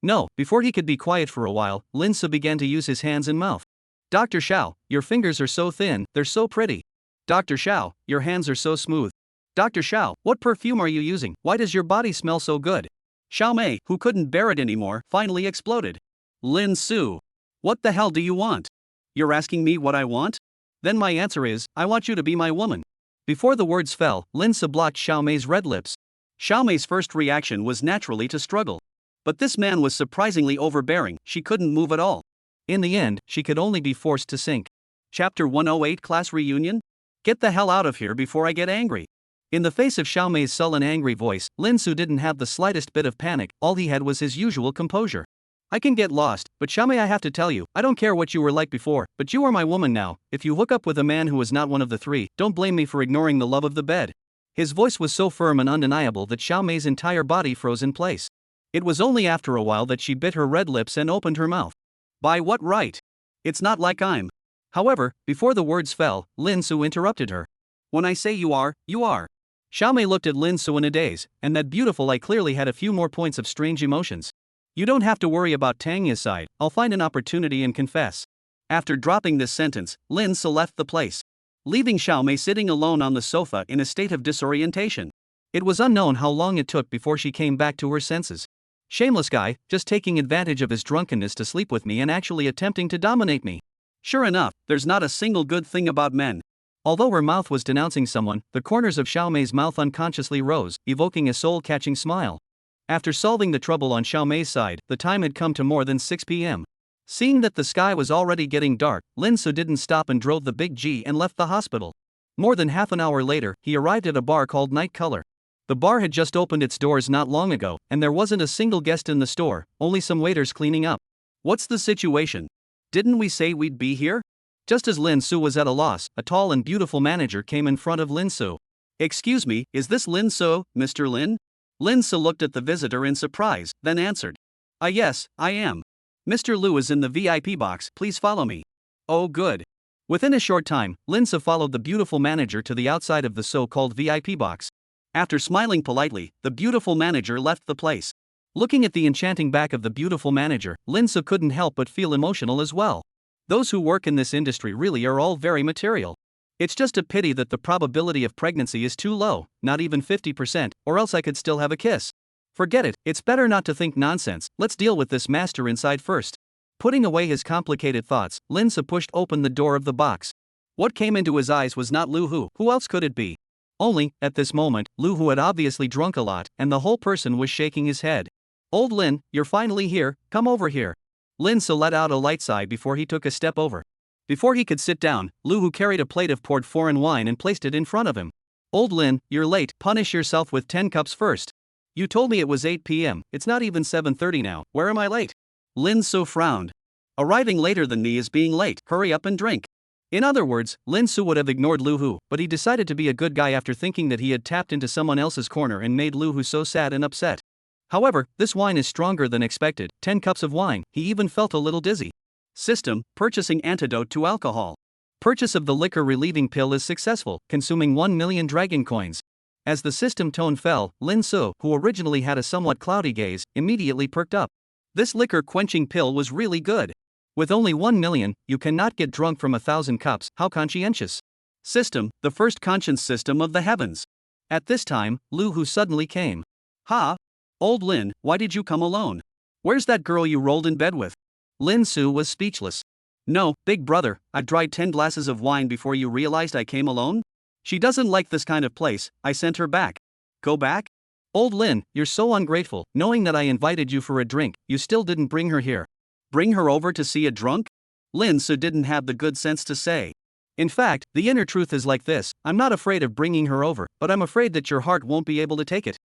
B: No, before he could be quiet for a while, Lin Su began to use his hands and mouth. Dr. Xiao, your fingers are so thin, they're so pretty. Dr. Xiao, your hands are so smooth. Dr. Xiao, what perfume are you using? Why does your body smell so good? Xiaomei, who couldn't bear it anymore, finally exploded. Lin Su, what the hell do you want? You're asking me what I want? Then my answer is, I want you to be my woman. Before the words fell, Lin Se blocked Xiaomei's red lips. Xiaomei's first reaction was naturally to struggle. But this man was surprisingly overbearing, she couldn't move at all. In the end, she could only be forced to sink. Chapter 108 Class Reunion? Get the hell out of here before I get angry. In the face of Xiaomei's sullen angry voice, Lin Se didn't have the slightest bit of panic, all he had was his usual composure. I can get lost, but Xiaomei, I have to tell you, I don't care what you were like before, but you are my woman now. If you hook up with a man who is not one of the three, don't blame me for ignoring the love of the bed. His voice was so firm and undeniable that Xiaomei's entire body froze in place. It was only after a while that she bit her red lips and opened her mouth. By what right? It's not like I'm. However, before the words fell, Lin Se interrupted her. When I say you are, you are. Xiaomei looked at Lin Se in a daze, and that beautiful eye clearly had a few more points of strange emotions. You don't have to worry about Tanga's side, I'll find an opportunity and confess. After dropping this sentence, Lin Se left the place, leaving Xiaomei sitting alone on the sofa in a state of disorientation. It was unknown how long it took before she came back to her senses. Shameless guy, just taking advantage of his drunkenness to sleep with me and actually attempting to dominate me. Sure enough, there's not a single good thing about men. Although her mouth was denouncing someone, the corners of Xiaomei's mouth unconsciously rose, evoking a soul-catching smile. After solving the trouble on Xiaomei's side, the time had come to more than 6 p.m. Seeing that the sky was already getting dark, Lin Se didn't stop and drove the Big G and left the hospital. More than half an hour later, he arrived at a bar called Night Color. The bar had just opened its doors not long ago, and there wasn't a single guest in the store, only some waiters cleaning up. What's the situation? Didn't we say we'd be here? Just as Lin Se was at a loss, a tall and beautiful manager came in front of Lin Se. Excuse me, is this Lin Se, Mr. Lin? Lin Se looked at the visitor in surprise, then answered. Yes, I am. Mr. Liu is in the VIP box, please follow me. Oh good. Within a short time, Lin Se followed the beautiful manager to the outside of the so-called VIP box. After smiling politely, the beautiful manager left the place. Looking at the enchanting back of the beautiful manager, Lin Se couldn't help but feel emotional as well. Those who work in this industry really are all very material. It's just a pity that the probability of pregnancy is too low, not even 50%, or else I could still have a kiss. Forget it, it's better not to think nonsense, let's deal with this master inside first. Putting away his complicated thoughts, Lin Se pushed open the door of the box. What came into his eyes was not Lu Hu, who else could it be? Only, at this moment, Lu Hu had obviously drunk a lot, and the whole person was shaking his head. Old Lin, you're finally here, come over here. Lin Se let out a light sigh before he took a step over. Before he could sit down, Lu Hu carried a plate of poured foreign wine and placed it in front of him. Old Lin, you're late, punish yourself with 10 cups first. You told me it was 8 p.m., it's not even 7:30 now, where am I late? Lin Se frowned. Arriving later than me is being late, hurry up and drink. In other words, Lin Se would have ignored Lu Hu, but he decided to be a good guy after thinking that he had tapped into someone else's corner and made Lu Hu so sad and upset. However, this wine is stronger than expected, 10 cups of wine, he even felt a little dizzy. System, purchasing antidote to alcohol. Purchase of the liquor relieving pill is successful, consuming 1 million dragon coins. As the system tone fell, Lin Se, who originally had a somewhat cloudy gaze, immediately perked up. This liquor quenching pill was really good. With only 1 million, you cannot get drunk from 1,000 cups, how conscientious. System, the first conscience system of the heavens. At this time, Lu Hu suddenly came. Ha! Old Lin, why did you come alone? Where's that girl you rolled in bed with? Lin Se was speechless. No, big brother, I dried 10 glasses of wine before you realized I came alone? She doesn't like this kind of place, I sent her back. Go back? Old Lin, you're so ungrateful, knowing that I invited you for a drink, you still didn't bring her here. Bring her over to see a drunk? Lin Se didn't have the good sense to say. In fact, the inner truth is like this, I'm not afraid of bringing her over, but I'm afraid that your heart won't be able to take it.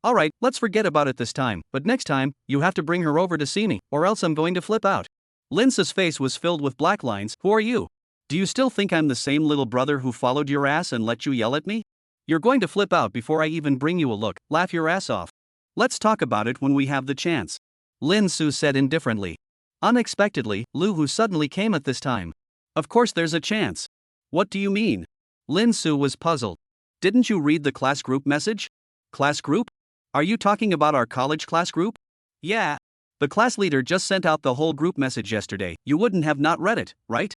B: Alright, let's forget about it this time, but next time, you have to bring her over to see me, or else I'm going to flip out. Lin Se's face was filled with black lines, who are you? Do you still think I'm the same little brother who followed your ass and let you yell at me? You're going to flip out before I even bring you a look, laugh your ass off. Let's talk about it when we have the chance. Lin Se said indifferently. Unexpectedly, Lu Hu suddenly came at this time. Of course there's a chance. What do you mean? Lin Se was puzzled. Didn't you read the class group message? Class group? Are you talking about our college class group? Yeah. The class leader just sent out the whole group message yesterday, you wouldn't have not read it, right?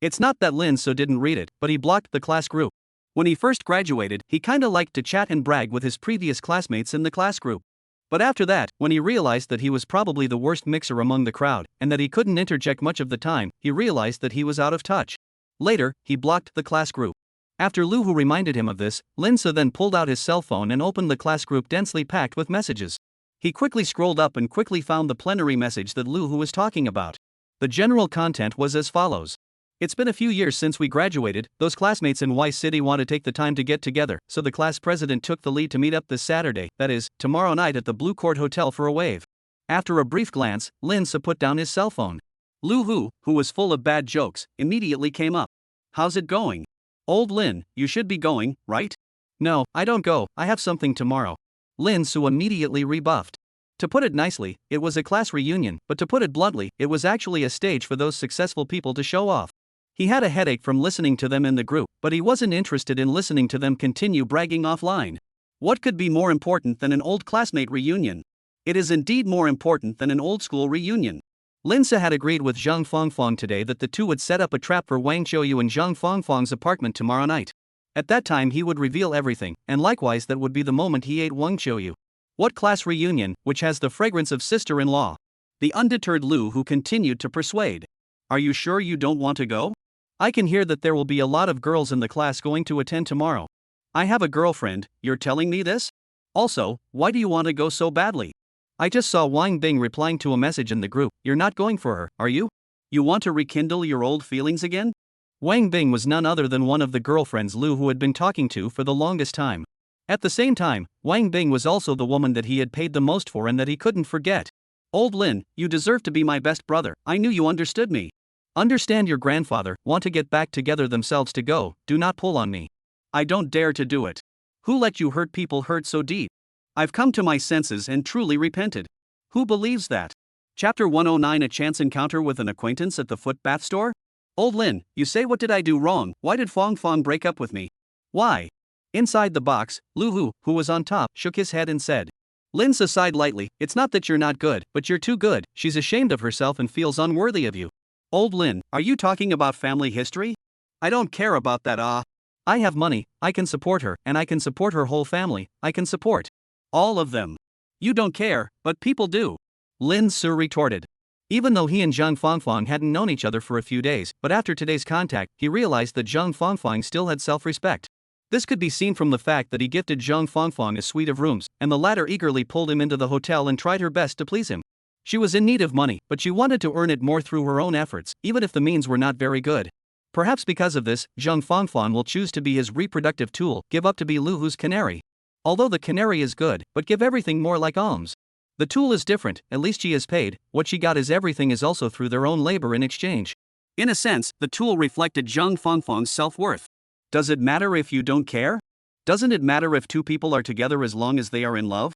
B: It's not that Lin Se didn't read it, but he blocked the class group. When he first graduated, he kinda liked to chat and brag with his previous classmates in the class group. But after that, when he realized that he was probably the worst mixer among the crowd, and that he couldn't interject much of the time, he realized that he was out of touch. Later, he blocked the class group. After Lu Hu reminded him of this, Lin Se then pulled out his cell phone and opened the class group densely packed with messages. He quickly scrolled up and quickly found the plenary message that Lu Hu was talking about. The general content was as follows. It's been a few years since we graduated, those classmates in Y City want to take the time to get together, so the class president took the lead to meet up this Saturday, that is, tomorrow night at the Blue Court Hotel for a wave. After a brief glance, Lin Se put down his cell phone. Lu Hu, who was full of bad jokes, immediately came up. How's it going? Old Lin, you should be going, right? No, I don't go, I have something tomorrow. Lin Se immediately rebuffed. To put it nicely, it was a class reunion, but to put it bluntly, it was actually a stage for those successful people to show off. He had a headache from listening to them in the group, but he wasn't interested in listening to them continue bragging offline. What could be more important than an old classmate reunion? It is indeed more important than an old school reunion. Lin Se had agreed with Jeang Fongfong today that the two would set up a trap for Wang Qiuyu in Jeang Fongfong's apartment tomorrow night. At that time he would reveal everything, and likewise that would be the moment he ate Wang Qiuyu. What class reunion, which has the fragrance of sister-in-law? The undeterred Lu Hu continued to persuade. Are you sure you don't want to go? I can hear that there will be a lot of girls in the class going to attend tomorrow. I have a girlfriend, you're telling me this? Also, why do you want to go so badly? I just saw Wang Bing replying to a message in the group, you're not going for her, are you? You want to rekindle your old feelings again? Wang Bing was none other than one of the girlfriends Lu Hu had been talking to for the longest time. At the same time, Wang Bing was also the woman that he had paid the most for and that he couldn't forget. Old Lin, you deserve to be my best brother, I knew you understood me. Understand your grandfather, want to get back together themselves to go, do not pull on me. I don't dare to do it. Who let you hurt people hurt so deep? I've come to my senses and truly repented. Who believes that? Chapter 109 A chance encounter with an acquaintance at the foot bath store? Old Lin, you say what did I do wrong, why did Fongfong break up with me? Why? Inside the box, Lu Hu, who was on top, shook his head and said. Lin Se sighed lightly, it's not that you're not good, but you're too good, she's ashamed of herself and feels unworthy of you. Old Lin, are you talking about family history? I don't care about that I have money, I can support her, and I can support her whole family, I can support all of them. You don't care, but people do. Lin Se retorted. Even though he and Jeang Fongfong hadn't known each other for a few days, but after today's contact, he realized that Jeang Fongfong still had self-respect. This could be seen from the fact that he gifted Jeang Fongfong a suite of rooms, and the latter eagerly pulled him into the hotel and tried her best to please him. She was in need of money, but she wanted to earn it more through her own efforts, even if the means were not very good. Perhaps because of this, Jeang Fongfong will choose to be his reproductive tool, give up to be Lu Hu's canary. Although the canary is good, but give everything more like alms. The tool is different, at least she is paid, what she got is everything is also through their own labor in exchange. In a sense, the tool reflected Jeang Fongfong's self-worth. Does it matter if you don't care? Doesn't it matter if two people are together as long as they are in love?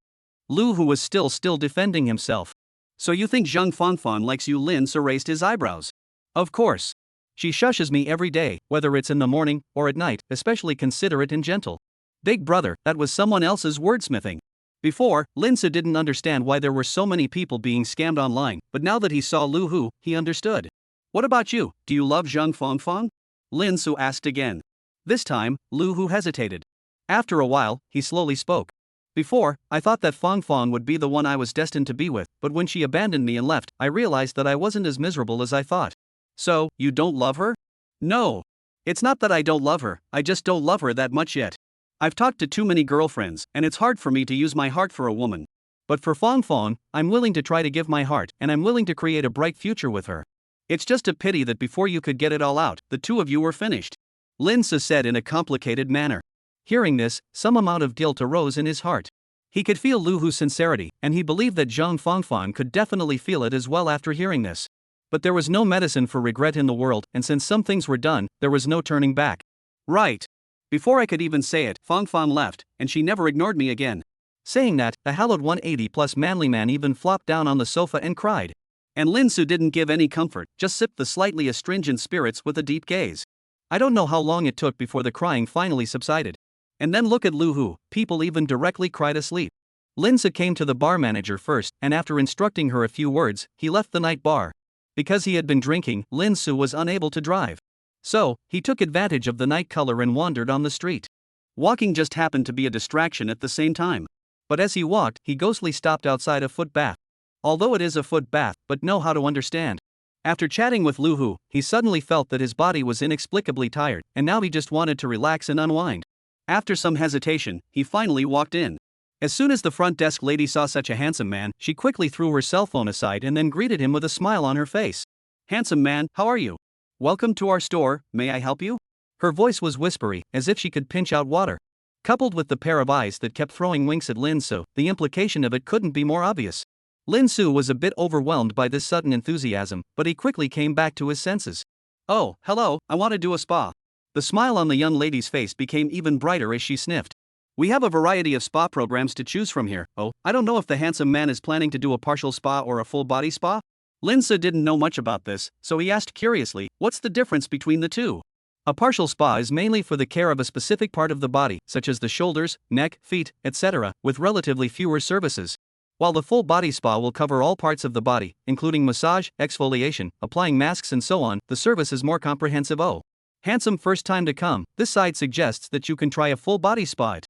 B: Lu Hu was still defending himself. So you think Jeang Fongfong likes you? Lin Se raised his eyebrows. Of course. She shushes me every day, whether it's in the morning or at night, especially considerate and gentle. Big brother, that was someone else's wordsmithing. Before, Lin Se didn't understand why there were so many people being scammed online, but now that he saw Lu Hu, he understood. What about you, do you love Jeang Fongfong? Lin Se asked again. This time, Lu Hu hesitated. After a while, he slowly spoke. Before, I thought that Fongfong would be the one I was destined to be with, but when she abandoned me and left, I realized that I wasn't as miserable as I thought. So, you don't love her? No. It's not that I don't love her, I just don't love her that much yet. I've talked to too many girlfriends, and it's hard for me to use my heart for a woman. But for Fongfong, I'm willing to try to give my heart, and I'm willing to create a bright future with her. It's just a pity that before you could get it all out, the two of you were finished. Lin Se said in a complicated manner. Hearing this, some amount of guilt arose in his heart. He could feel Lu Hu's sincerity, and he believed that Jeang Fongfong could definitely feel it as well after hearing this. But there was no medicine for regret in the world, and since some things were done, there was no turning back. Right. Before I could even say it, Fongfong left, and she never ignored me again. Saying that, the hallowed 180-plus manly man even flopped down on the sofa and cried. And Lin Se didn't give any comfort, just sipped the slightly astringent spirits with a deep gaze. I don't know how long it took before the crying finally subsided. And then look at Lu Hu, people even directly cried asleep. Lin Se came to the bar manager first, and after instructing her a few words, he left the night bar. Because he had been drinking, Lin Se was unable to drive. So, he took advantage of the night color and wandered on the street. Walking just happened to be a distraction at the same time. But as he walked, he ghostly stopped outside a foot bath. Although it is a foot bath, but know how to understand. After chatting with Lu Hu, he suddenly felt that his body was inexplicably tired, and now he just wanted to relax and unwind. After some hesitation, he finally walked in. As soon as the front desk lady saw such a handsome man, she quickly threw her cell phone aside and then greeted him with a smile on her face. "Handsome man, how are you? Welcome to our store, may I help you?" Her voice was whispery, as if she could pinch out water. Coupled with the pair of eyes that kept throwing winks at Lin Su, the implication of it couldn't be more obvious. Lin Su was a bit overwhelmed by this sudden enthusiasm, but he quickly came back to his senses. "Oh, hello, I want to do a spa." The smile on the young lady's face became even brighter as she sniffed. "We have a variety of spa programs to choose from here. Oh, I don't know if the handsome man is planning to do a partial spa or a full body spa?" Lin Su didn't know much about this, so he asked curiously, "What's the difference between the two?" A partial spa is mainly for the care of a specific part of the body, such as the shoulders, neck, feet, etc., with relatively fewer services. While the full body spa will cover all parts of the body, including massage, exfoliation, applying masks and so on, the service is more comprehensive. Oh, handsome first time to come, this site suggests that you can try a full body spa.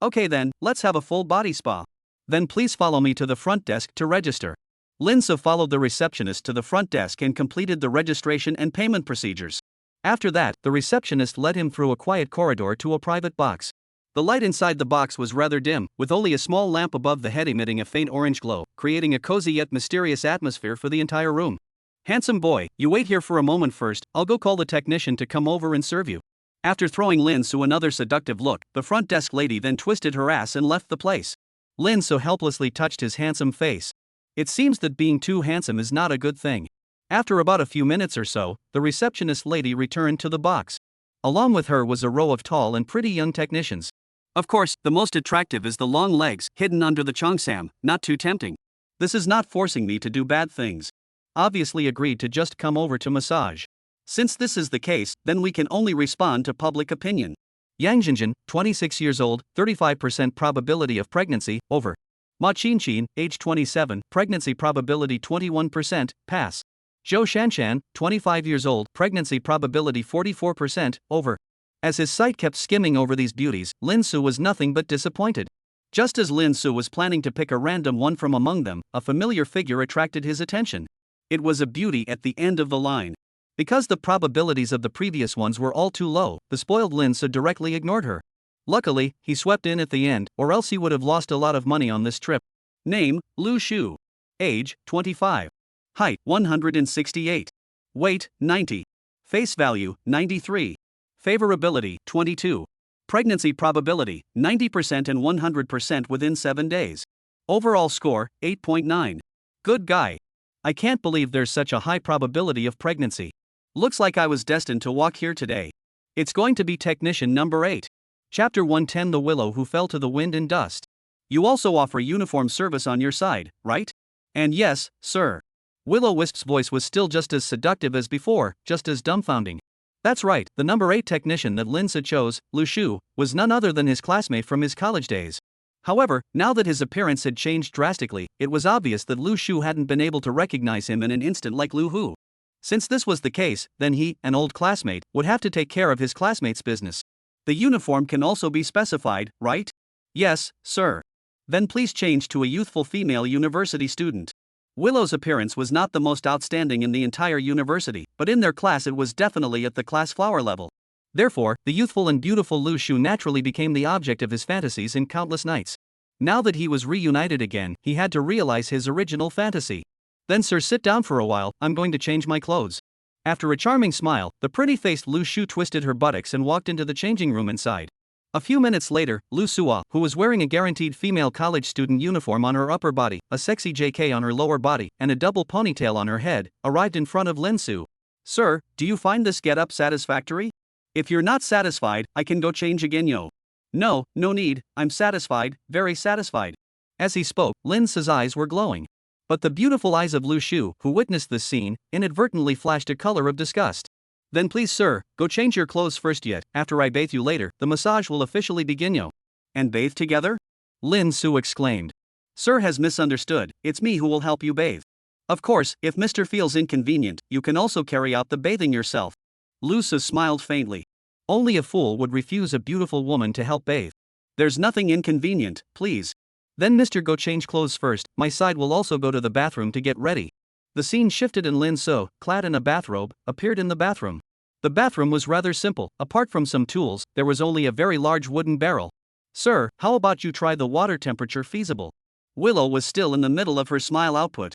B: Okay then, let's have a full body spa. Then please follow me to the front desk to register. Lin Su followed the receptionist to the front desk and completed the registration and payment procedures. After that, the receptionist led him through a quiet corridor to a private box. The light inside the box was rather dim, with only a small lamp above the head emitting a faint orange glow, creating a cozy yet mysterious atmosphere for the entire room. "Handsome boy, you wait here for a moment first, I'll go call the technician to come over and serve you." After throwing Lin Su another seductive look, the front desk lady then twisted her ass and left the place. Lin Su helplessly touched his handsome face. It seems that being too handsome is not a good thing. After about a few minutes or so, the receptionist lady returned to the box. Along with her was a row of tall and pretty young technicians. Of course, the most attractive is the long legs, hidden under the cheongsam, not too tempting. This is not forcing me to do bad things. Obviously agreed to just come over to massage. Since this is the case, then we can only respond to public opinion. Yang Jinjin, 26 years old, 35% probability of pregnancy, over. Ma Qinchin, age 27, pregnancy probability 21%, pass. Zhou Shanshan, 25 years old, pregnancy probability 44%, over. As his sight kept skimming over these beauties, Lin Su was nothing but disappointed. Just as Lin Su was planning to pick a random one from among them, a familiar figure attracted his attention. It was a beauty at the end of the line. Because the probabilities of the previous ones were all too low, the spoiled Lin Su directly ignored her. Luckily, he swept in at the end, or else he would have lost a lot of money on this trip. Name, Lu Shu. Age, 25. Height, 168. Weight, 90. Face value, 93. Favorability, 22. Pregnancy probability, 90% and 100% within 7 days. Overall score, 8.9. Good guy. I can't believe there's such a high probability of pregnancy. Looks like I was destined to walk here today. It's going to be technician number 8. Chapter 110 The Willow Who Fell to the Wind and Dust. You also offer uniform service on your side, right? And yes, sir. Will-O-Wisp's voice was still just as seductive as before, just as dumbfounding. That's right, the number 8 technician that Lin Su chose, Lu Shu, was none other than his classmate from his college days. However, now that his appearance had changed drastically, it was obvious that Lu Shu hadn't been able to recognize him in an instant like Lu Hu. Since this was the case, then he, an old classmate, would have to take care of his classmate's business. The uniform can also be specified, right? Yes, sir. Then please change to a youthful female university student. Willow's appearance was not the most outstanding in the entire university, but in their class it was definitely at the class flower level. Therefore, the youthful and beautiful Lu Shu naturally became the object of his fantasies in countless nights. Now that he was reunited again, he had to realize his original fantasy. Then sir, sit down for a while, I'm going to change my clothes. After a charming smile, the pretty-faced Lu Shu twisted her buttocks and walked into the changing room inside. A few minutes later, Lu Sua, who was wearing a guaranteed female college student uniform on her upper body, a sexy JK on her lower body, and a double ponytail on her head, arrived in front of Lin Su. Sir, do you find this getup satisfactory? If you're not satisfied, I can go change again yo. No need, I'm satisfied, very satisfied. As he spoke, Lin Su's eyes were glowing. But the beautiful eyes of Lu Shu, who witnessed this scene, inadvertently flashed a color of disgust. Then please sir, go change your clothes first yet, after I bathe you later, the massage will officially begin yo. And bathe together? Lin Su exclaimed. Sir has misunderstood, it's me who will help you bathe. Of course, if Mr. feels inconvenient, you can also carry out the bathing yourself. Lu Su smiled faintly. Only a fool would refuse a beautiful woman to help bathe. There's nothing inconvenient, please. Then Mr. go change clothes first, my side will also go to the bathroom to get ready. The scene shifted and Lin So, clad in a bathrobe, appeared in the bathroom. The bathroom was rather simple. Apart from some tools, there was only a very large wooden barrel. "Sir, how about you try the water temperature feasible?" Willow was still in the middle of her smile output.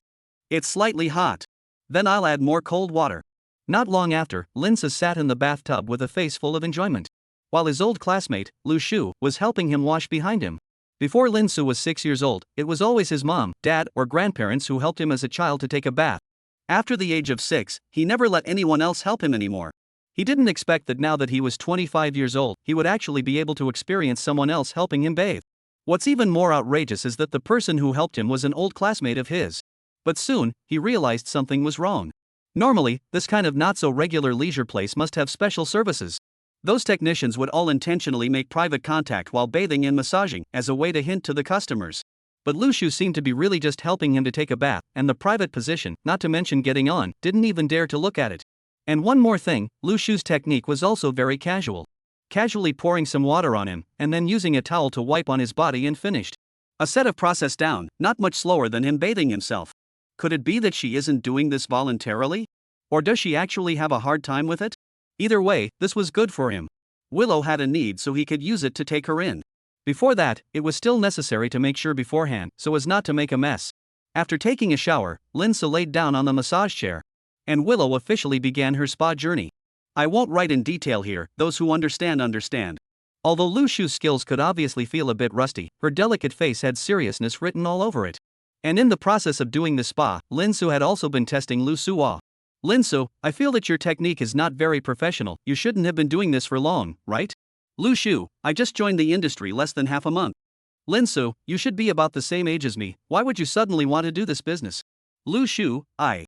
B: "It's slightly hot. Then I'll add more cold water." Not long after, Lin So sat in the bathtub with a face full of enjoyment, while his old classmate, Lu Shu, was helping him wash behind him. Before Lin So was 6 years old, it was always his mom, dad, or grandparents who helped him as a child to take a bath. After the age of 6, he never let anyone else help him anymore. He didn't expect that now that he was 25 years old, he would actually be able to experience someone else helping him bathe. What's even more outrageous is that the person who helped him was an old classmate of his. But soon, he realized something was wrong. Normally, this kind of not-so-regular leisure place must have special services. Those technicians would all intentionally make private contact while bathing and massaging, as a way to hint to the customers. But Lu Shu seemed to be really just helping him to take a bath, and the private position, not to mention getting on, didn't even dare to look at it. And one more thing, Lu Shu's technique was also very casual. Casually pouring some water on him, and then using a towel to wipe on his body and finished. A set of process down, not much slower than him bathing himself. Could it be that she isn't doing this voluntarily? Or does she actually have a hard time with it? Either way, this was good for him. Willow had a need so he could use it to take her in. Before that, it was still necessary to make sure beforehand, so as not to make a mess. After taking a shower, Lin So laid down on the massage chair. And Willow officially began her spa journey. I won't write in detail here, those who understand understand. Although Lu Shu's skills could obviously feel a bit rusty, her delicate face had seriousness written all over it. And in the process of doing the spa, Lin So had also been testing Lu Suo. "Lin So, I feel that your technique is not very professional. You shouldn't have been doing this for long, right?" "Lu Shu, I just joined the industry less than half a month." "Lin So, you should be about the same age as me. Why would you suddenly want to do this business?" "Lu Shu, I.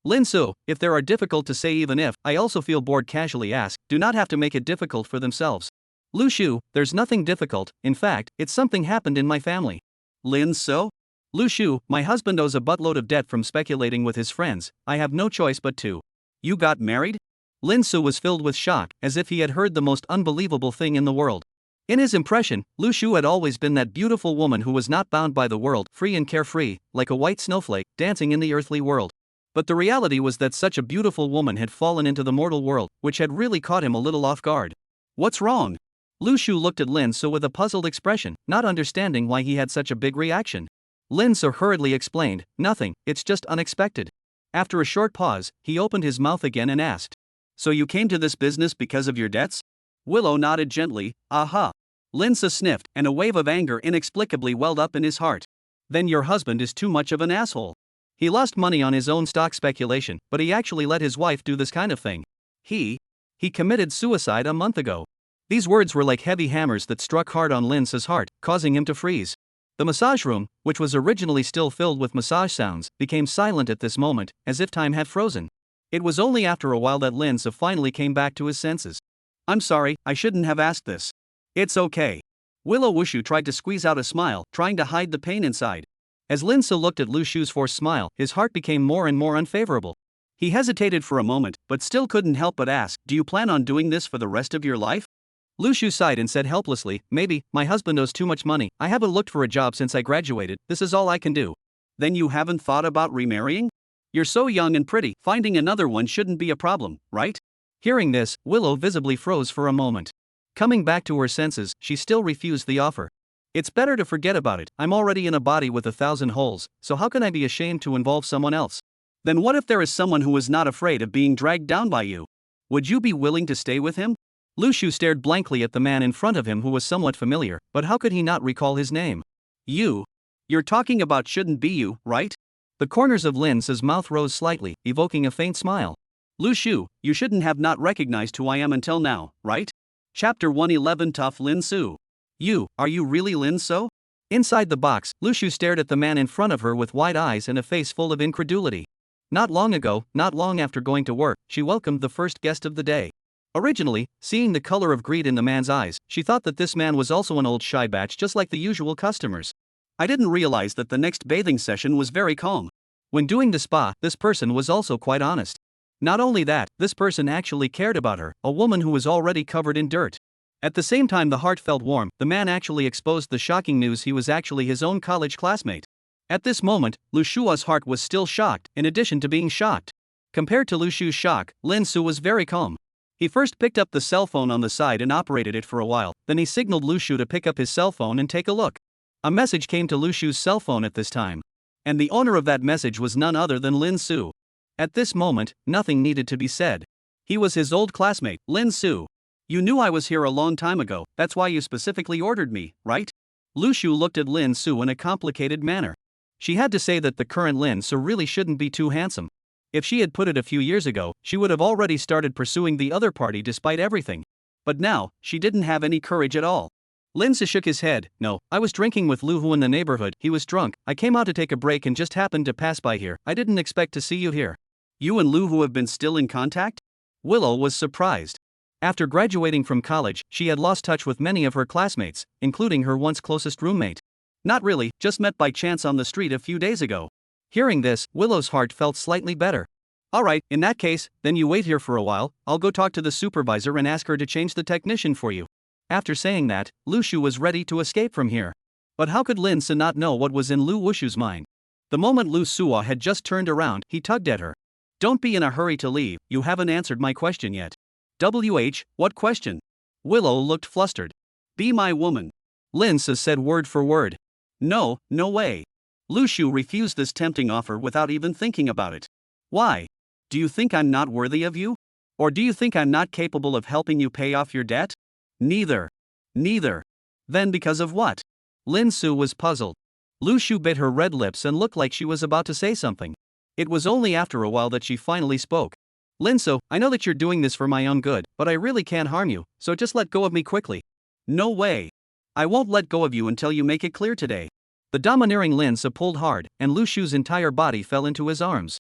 B: Lin So, if there are difficult to say even if I also feel bored casually ask, do not have to make it difficult for themselves." "Lu Shu, there's nothing difficult, in fact, it's something happened in my family." "Lin So?" "Lu Shu, my husband owes a buttload of debt from speculating with his friends. I have no choice but to." "You got married?" Lin So was filled with shock, as if he had heard the most unbelievable thing in the world. In his impression, Lu Shu had always been that beautiful woman who was not bound by the world, free and carefree, like a white snowflake, dancing in the earthly world. But the reality was that such a beautiful woman had fallen into the mortal world, which had really caught him a little off guard. "What's wrong?" Lu Shu looked at Lin So with a puzzled expression, not understanding why he had such a big reaction. Lin So hurriedly explained, "Nothing, it's just unexpected." After a short pause, he opened his mouth again and asked, "So you came to this business because of your debts?" Willow nodded gently, "Aha." Lin So sniffed, and a wave of anger inexplicably welled up in his heart. "Then your husband is too much of an asshole. He lost money on his own stock speculation, but he actually let his wife do this kind of thing. He committed suicide a month ago." These words were like heavy hammers that struck hard on Lin So's heart, causing him to freeze. The massage room, which was originally still filled with massage sounds, became silent at this moment, as if time had frozen. It was only after a while that Lin So finally came back to his senses. "I'm sorry, I shouldn't have asked this." "It's okay." Willow Wushu tried to squeeze out a smile, trying to hide the pain inside. As Lin So looked at Lu Shu's forced smile, his heart became more and more unfavorable. He hesitated for a moment, but still couldn't help but ask, "Do you plan on doing this for the rest of your life?" Lu Shu sighed and said helplessly, "Maybe, my husband owes too much money. I haven't looked for a job since I graduated. This is all I can do." "Then you haven't thought about remarrying? You're so young and pretty, finding another one shouldn't be a problem, right?" Hearing this, Willow visibly froze for a moment. Coming back to her senses, she still refused the offer. "It's better to forget about it. I'm already in a body with 1,000 holes, so how can I be ashamed to involve someone else?" "Then what if there is someone who is not afraid of being dragged down by you? Would you be willing to stay with him?" Lu Shu stared blankly at the man in front of him who was somewhat familiar, but how could he not recall his name? You're talking about shouldn't be you, right?" The corners of Lin So's mouth rose slightly, evoking a faint smile. "Lu Shu, you shouldn't have not recognized who I am until now, right?" Chapter 111 Tough Lin So. Are you really Lin So?" Inside the box, Lu Shu stared at the man in front of her with wide eyes and a face full of incredulity. Not long ago, not long after going to work, she welcomed the first guest of the day. Originally, seeing the color of greed in the man's eyes, she thought that this man was also an old shy batch just like the usual customers. "I didn't realize that the next bathing session was very calm." When doing the spa, this person was also quite honest. Not only that, this person actually cared about her, a woman who was already covered in dirt. At the same time the heart felt warm, the man actually exposed the shocking news he was actually his own college classmate. At this moment, Lu Shua's heart was still shocked, in addition to being shocked. Compared to Lu Shu's shock, Lin Su was very calm. He first picked up the cell phone on the side and operated it for a while, then he signaled Lu Shu to pick up his cell phone and take a look. A message came to Lu Shu's cell phone at this time. And the owner of that message was none other than Lin Su. At this moment, nothing needed to be said. He was his old classmate, Lin Su. You knew I was here a long time ago, that's why you specifically ordered me, right? Lu Shu looked at Lin Su in a complicated manner. She had to say that the current Lin Su really shouldn't be too handsome. If she had put it a few years ago, she would have already started pursuing the other party despite everything. But now, she didn't have any courage at all. Lin Su shook his head. No, I was drinking with Lu Hu in the neighborhood, he was drunk, I came out to take a break and just happened to pass by here, I didn't expect to see you here. You and Lu Hu have been still in contact? Willow was surprised. After graduating from college, she had lost touch with many of her classmates, including her once closest roommate. Not really, just met by chance on the street a few days ago. Hearing this, Willow's heart felt slightly better. Alright, in that case, then you wait here for a while, I'll go talk to the supervisor and ask her to change the technician for you. After saying that, Lu Shu was ready to escape from here. But how could Lin Su not know what was in Lu Wushu's mind? The moment Lu Sua had just turned around, he tugged at her. Don't be in a hurry to leave, you haven't answered my question yet. What question? Willow looked flustered. Be my woman. Lin Su said word for word. No, no way. Lu Shu refused this tempting offer without even thinking about it. Why? Do you think I'm not worthy of you? Or do you think I'm not capable of helping you pay off your debt? Neither. Neither. Then because of what? Lin Su was puzzled. Lu Shu bit her red lips and looked like she was about to say something. It was only after a while that she finally spoke. Lin Su, I know that you're doing this for my own good, but I really can't harm you, so just let go of me quickly. No way. I won't let go of you until you make it clear today. The domineering Lin Su pulled hard, and Lu Shu's entire body fell into his arms.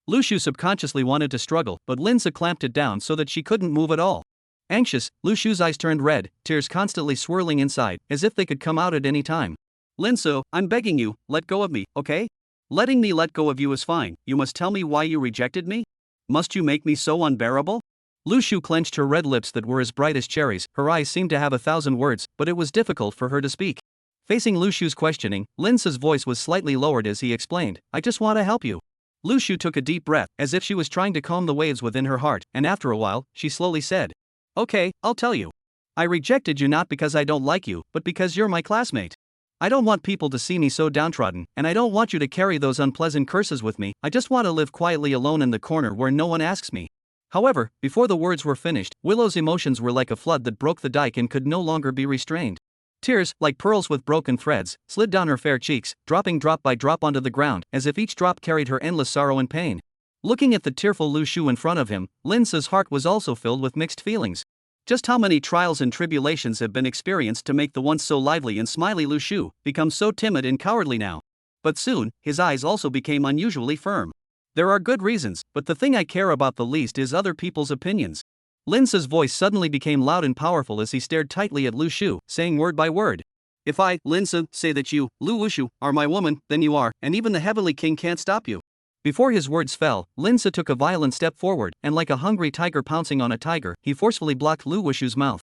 B: Lu Shu subconsciously wanted to struggle, but Lin Su clamped it down so that she couldn't move at all. Anxious, Lu Shu's eyes turned red, tears constantly swirling inside, as if they could come out at any time. Lin Su, I'm begging you, let go of me, okay? Letting me let go of you is fine, you must tell me why you rejected me? Must you make me so unbearable? Lu Shu clenched her red lips that were as bright as cherries, her eyes seemed to have 1,000 words, but it was difficult for her to speak. Facing Lu Shu's questioning, Lin Su's voice was slightly lowered as he explained, I just want to help you. Lu Shu took a deep breath, as if she was trying to calm the waves within her heart, and after a while, she slowly said, okay, I'll tell you. I rejected you not because I don't like you, but because you're my classmate. I don't want people to see me so downtrodden, and I don't want you to carry those unpleasant curses with me, I just want to live quietly alone in the corner where no one asks me. However, before the words were finished, Willow's emotions were like a flood that broke the dike and could no longer be restrained. Tears, like pearls with broken threads, slid down her fair cheeks, dropping drop by drop onto the ground, as if each drop carried her endless sorrow and pain. Looking at the tearful Lu Shu in front of him, Lin Su's heart was also filled with mixed feelings. Just how many trials and tribulations have been experienced to make the once so lively and smiley Lu Shu become so timid and cowardly now? But soon, his eyes also became unusually firm. There are good reasons, but the thing I care about the least is other people's opinions. Lin Su's voice suddenly became loud and powerful as he stared tightly at Lu Shu, saying word by word. If I, Lin Su, say that you, Lu Wushu, are my woman, then you are, and even the Heavenly King can't stop you. Before his words fell, Lin Su took a violent step forward, and like a hungry tiger pouncing on a tiger, he forcefully blocked Lu Wushu's mouth.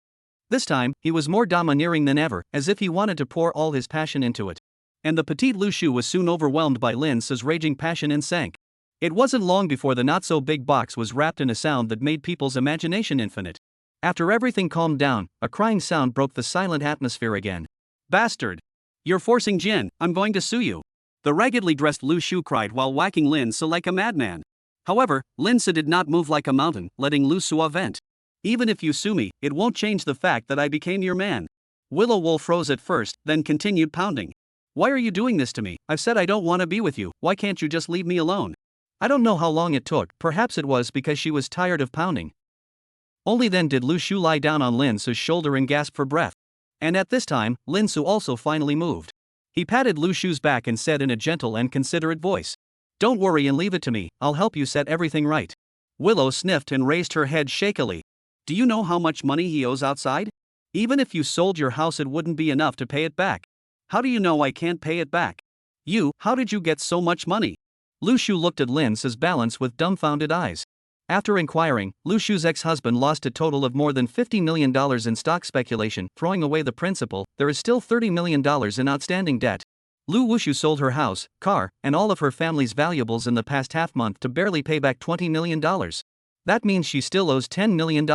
B: This time, he was more domineering than ever, as if he wanted to pour all his passion into it. And the petite Lu Shu was soon overwhelmed by Lin Su's raging passion and sank. It wasn't long before the not-so-big box was wrapped in a sound that made people's imagination infinite. After everything calmed down, a crying sound broke the silent atmosphere again. Bastard! You're forcing Jin, I'm going to sue you. The raggedly dressed Lu Shu cried while whacking Lin Su like a madman. However, Lin Su did not move like a mountain, letting Lu Sua vent. Even if you sue me, it won't change the fact that I became your man. Willow Wolf froze at first, then continued pounding. Why are you doing this to me? I've said I don't want to be with you, why can't you just leave me alone? I don't know how long it took, perhaps it was because she was tired of pounding. Only then did Lu Shu lie down on Lin Su's shoulder and gasp for breath. And at this time, Lin Su also finally moved. He patted Lu Shu's back and said in a gentle and considerate voice, don't worry and leave it to me, I'll help you set everything right. Willow sniffed and raised her head shakily. Do you know how much money he owes outside? Even if you sold your house it wouldn't be enough to pay it back. How do you know I can't pay it back? How did you get so much money? Lu Shu looked at Lin Su's balance with dumbfounded eyes. After inquiring, Lu Shu's ex-husband lost a total of more than $50 million in stock speculation, throwing away the principal, there is still $30 million in outstanding debt. Lu Wushu sold her house, car, and all of her family's valuables in the past half-month to barely pay back $20 million. That means she still owes $10 million.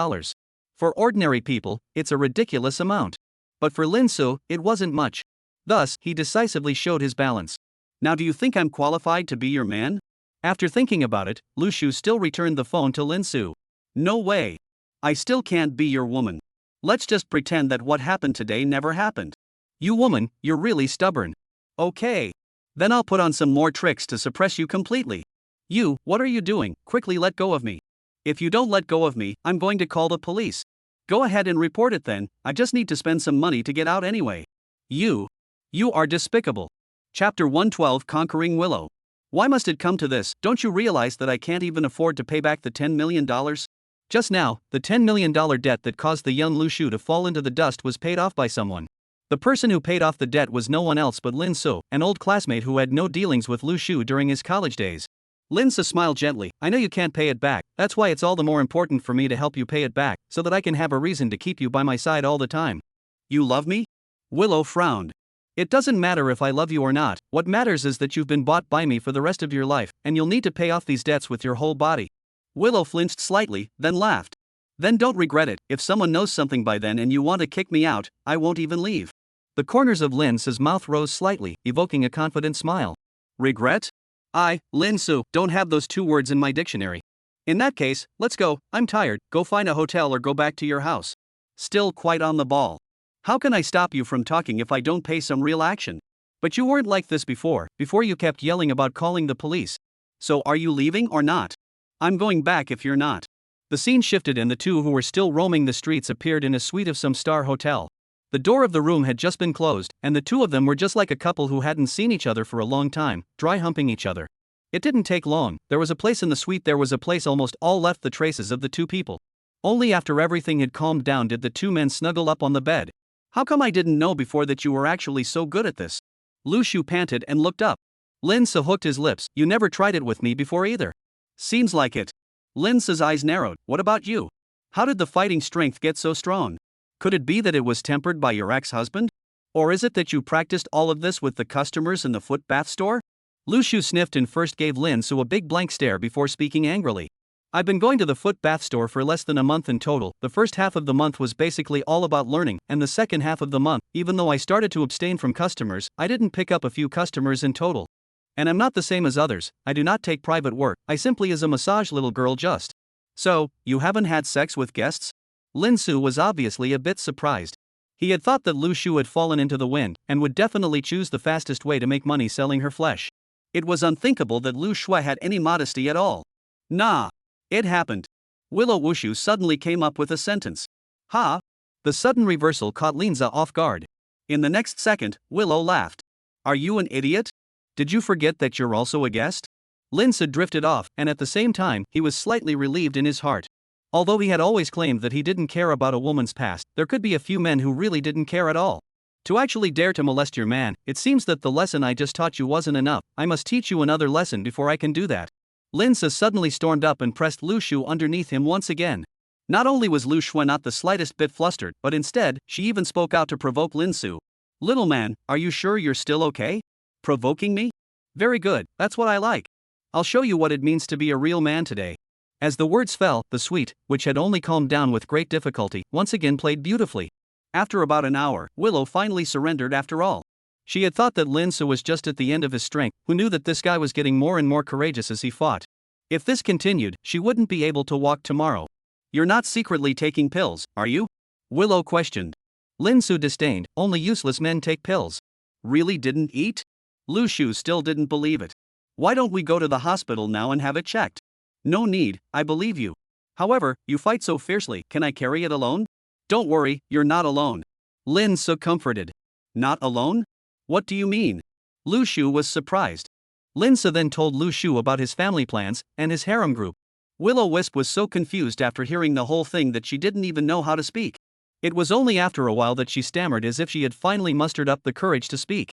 B: For ordinary people, it's a ridiculous amount. But for Lin Su, it wasn't much. Thus, he decisively showed his balance. Now do you think I'm qualified to be your man? After thinking about it, Lu Shu still returned the phone to Lin Su. No way. I still can't be your woman. Let's just pretend that what happened today never happened. You woman, you're really stubborn. Okay. Then I'll put on some more tricks to suppress you completely. You, what are you doing? Quickly let go of me. If you don't let go of me, I'm going to call the police. Go ahead and report it then, I just need to spend some money to get out anyway. You are despicable. Chapter 112 Conquering Willow. Why must it come to this? Don't you realize that I can't even afford to pay back the $10 million? Just now, the $10 million debt that caused the young Lu Shu to fall into the dust was paid off by someone. The person who paid off the debt was no one else but Lin Su, an old classmate who had no dealings with Lu Shu during his college days. Lin Su smiled gently. I know you can't pay it back, that's why it's all the more important for me to help you pay it back, so that I can have a reason to keep you by my side all the time. You love me? Willow frowned. It doesn't matter if I love you or not, what matters is that you've been bought by me for the rest of your life, and you'll need to pay off these debts with your whole body. Willow flinched slightly, then laughed. Then don't regret it, if someone knows something by then and you want to kick me out, I won't even leave. The corners of Lin Su's mouth rose slightly, evoking a confident smile. Regret? I, Lin Su, don't have those two words in my dictionary. In that case, let's go, I'm tired, go find a hotel or go back to your house. Still quite on the ball. How can I stop you from talking if I don't pay some real action? But you weren't like this before you kept yelling about calling the police. So are you leaving or not? I'm going back if you're not. The scene shifted and the two who were still roaming the streets appeared in a suite of some star hotel. The door of the room had just been closed, and the two of them were just like a couple who hadn't seen each other for a long time, dry humping each other. It didn't take long, there was a place in the suite, there was a place almost all left the traces of the two people. Only after everything had calmed down did the two men snuggle up on the bed. How come I didn't know before that you were actually so good at this? Lu Shu panted and looked up. Lin Su hooked his lips. You never tried it with me before either. Seems like it. Lin Su's eyes narrowed. What about you? How did the fighting strength get so strong? Could it be that it was tempered by your ex-husband? Or is it that you practiced all of this with the customers in the foot bath store? Lu Shu sniffed and first gave Lin Su a big blank stare before speaking angrily. I've been going to the foot bath store for less than a month in total. The first half of the month was basically all about learning, and the second half of the month, even though I started to abstain from customers, I didn't pick up a few customers in total. And I'm not the same as others, I do not take private work, I simply is a massage little girl just. So, you haven't had sex with guests? Lin Su was obviously a bit surprised. He had thought that Lu Shu had fallen into the wind, and would definitely choose the fastest way to make money selling her flesh. It was unthinkable that Lu Shu had any modesty at all. Nah. It happened. Willow Wushu suddenly came up with a sentence. Ha! The sudden reversal caught Linza off guard. In the next second, Willow laughed. Are you an idiot? Did you forget that you're also a guest? Linza drifted off, and at the same time, he was slightly relieved in his heart. Although he had always claimed that he didn't care about a woman's past, there could be a few men who really didn't care at all. To actually dare to molest your man, it seems that the lesson I just taught you wasn't enough. I must teach you another lesson before I can do that. Lin Su suddenly stormed up and pressed Lu Shu underneath him once again. Not only was Lu Shu not the slightest bit flustered, but instead, she even spoke out to provoke Lin Su. Little man, are you sure you're still okay? Provoking me? Very good, that's what I like. I'll show you what it means to be a real man today. As the words fell, the suite, which had only calmed down with great difficulty, once again played beautifully. After about an hour, Willow finally surrendered after all. She had thought that Lin Su was just at the end of his strength, who knew that this guy was getting more and more courageous as he fought. If this continued, she wouldn't be able to walk tomorrow. You're not secretly taking pills, are you? Willow questioned. Lin Su disdained, only useless men take pills. Really didn't eat? Lu Shu still didn't believe it. Why don't we go to the hospital now and have it checked? No need, I believe you. However, you fight so fiercely, can I carry it alone? Don't worry, you're not alone. Lin Su comforted. Not alone? What do you mean? Lu Shu was surprised. Lin Su then told Lu Shu about his family plans and his harem group. Will-O-Wisp was so confused after hearing the whole thing that she didn't even know how to speak. It was only after a while that she stammered as if she had finally mustered up the courage to speak.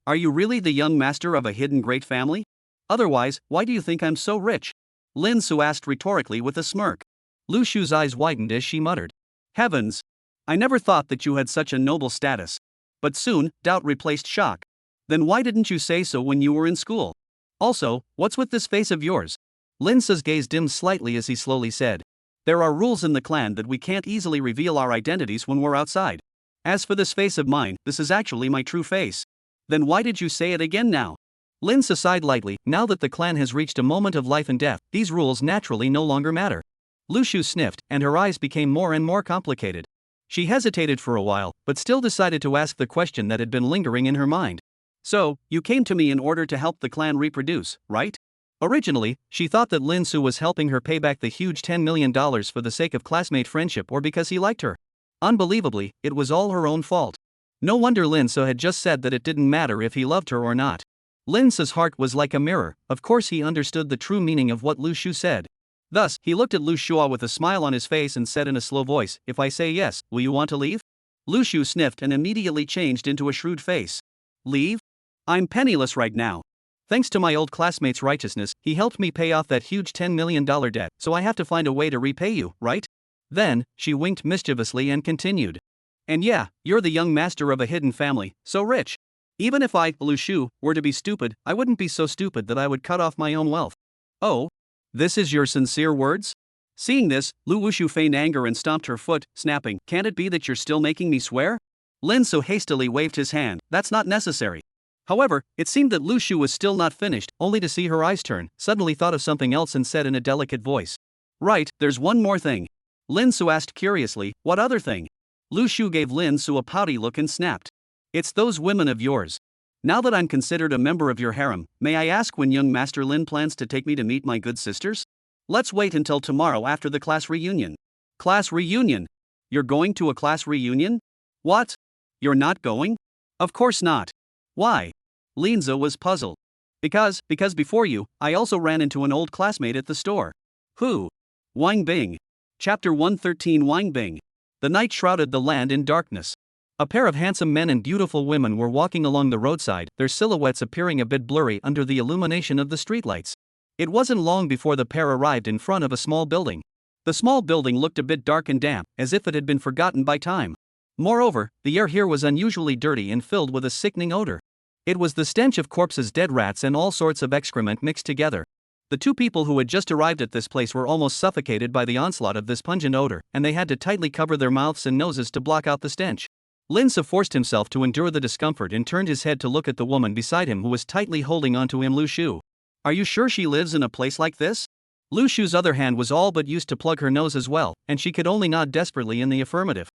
B: Are you really the young master of a hidden great family? Otherwise, why do you think I'm so rich? Lin Su asked rhetorically with a smirk. Lu Shu's eyes widened as she muttered. Heavens! I never thought that you had such a noble status. But soon, doubt replaced shock. Then why didn't you say so when you were in school? Also, what's with this face of yours? Lin Su's gaze dimmed slightly as he slowly said. There are rules in the clan that we can't easily reveal our identities when we're outside. As for this face of mine, this is actually my true face. Then why did you say it again now? Lin Su sighed lightly. Now that the clan has reached a moment of life and death, these rules naturally no longer matter. Lu Shu sniffed, and her eyes became more and more complicated. She hesitated for a while, but still decided to ask the question that had been lingering in her mind. So, you came to me in order to help the clan reproduce, right? Originally, she thought that Lin Su was helping her pay back the huge $10 million for the sake of classmate friendship or because he liked her. Unbelievably, it was all her own fault. No wonder Lin Su had just said that it didn't matter if he loved her or not. Lin Su's heart was like a mirror. Of course he understood the true meaning of what Lu Shu said. Thus, he looked at Lu Shua with a smile on his face and said in a slow voice, if I say yes, will you want to leave? Lu Shu sniffed and immediately changed into a shrewd face. Leave? I'm penniless right now. Thanks to my old classmate's righteousness, he helped me pay off that huge $10 million debt, so I have to find a way to repay you, right? Then, she winked mischievously and continued. And yeah, you're the young master of a hidden family, so rich. Even if I, Lu Shu, were to be stupid, I wouldn't be so stupid that I would cut off my own wealth. Oh? This is your sincere words? Seeing this, Lu Wushu feigned anger and stomped her foot, snapping, can't it be that you're still making me swear? Lin Su hastily waved his hand, that's not necessary. However, it seemed that Lu Shu was still not finished, only to see her eyes turn, suddenly thought of something else and said in a delicate voice. Right, there's one more thing. Lin Su asked curiously, what other thing? Lu Shu gave Lin Su a pouty look and snapped. It's those women of yours. Now that I'm considered a member of your harem, may I ask when young Master Lin plans to take me to meet my good sisters? Let's wait until tomorrow after the class reunion. Class reunion? You're going to a class reunion? What? You're not going? Of course not. Why? Lin Su was puzzled. Because before you, I also ran into an old classmate at the store. Who? Wang Bing. Chapter 113 Wang Bing. The night shrouded the land in darkness. A pair of handsome men and beautiful women were walking along the roadside, their silhouettes appearing a bit blurry under the illumination of the streetlights. It wasn't long before the pair arrived in front of a small building. The small building looked a bit dark and damp, as if it had been forgotten by time. Moreover, the air here was unusually dirty and filled with a sickening odor. It was the stench of corpses, dead rats and all sorts of excrement mixed together. The two people who had just arrived at this place were almost suffocated by the onslaught of this pungent odor, and they had to tightly cover their mouths and noses to block out the stench. Lin Su forced himself to endure the discomfort and turned his head to look at the woman beside him who was tightly holding onto him. Lu Shu. Are you sure she lives in a place like this? Lu Shu's other hand was all but used to plug her nose as well, and she could only nod desperately in the affirmative.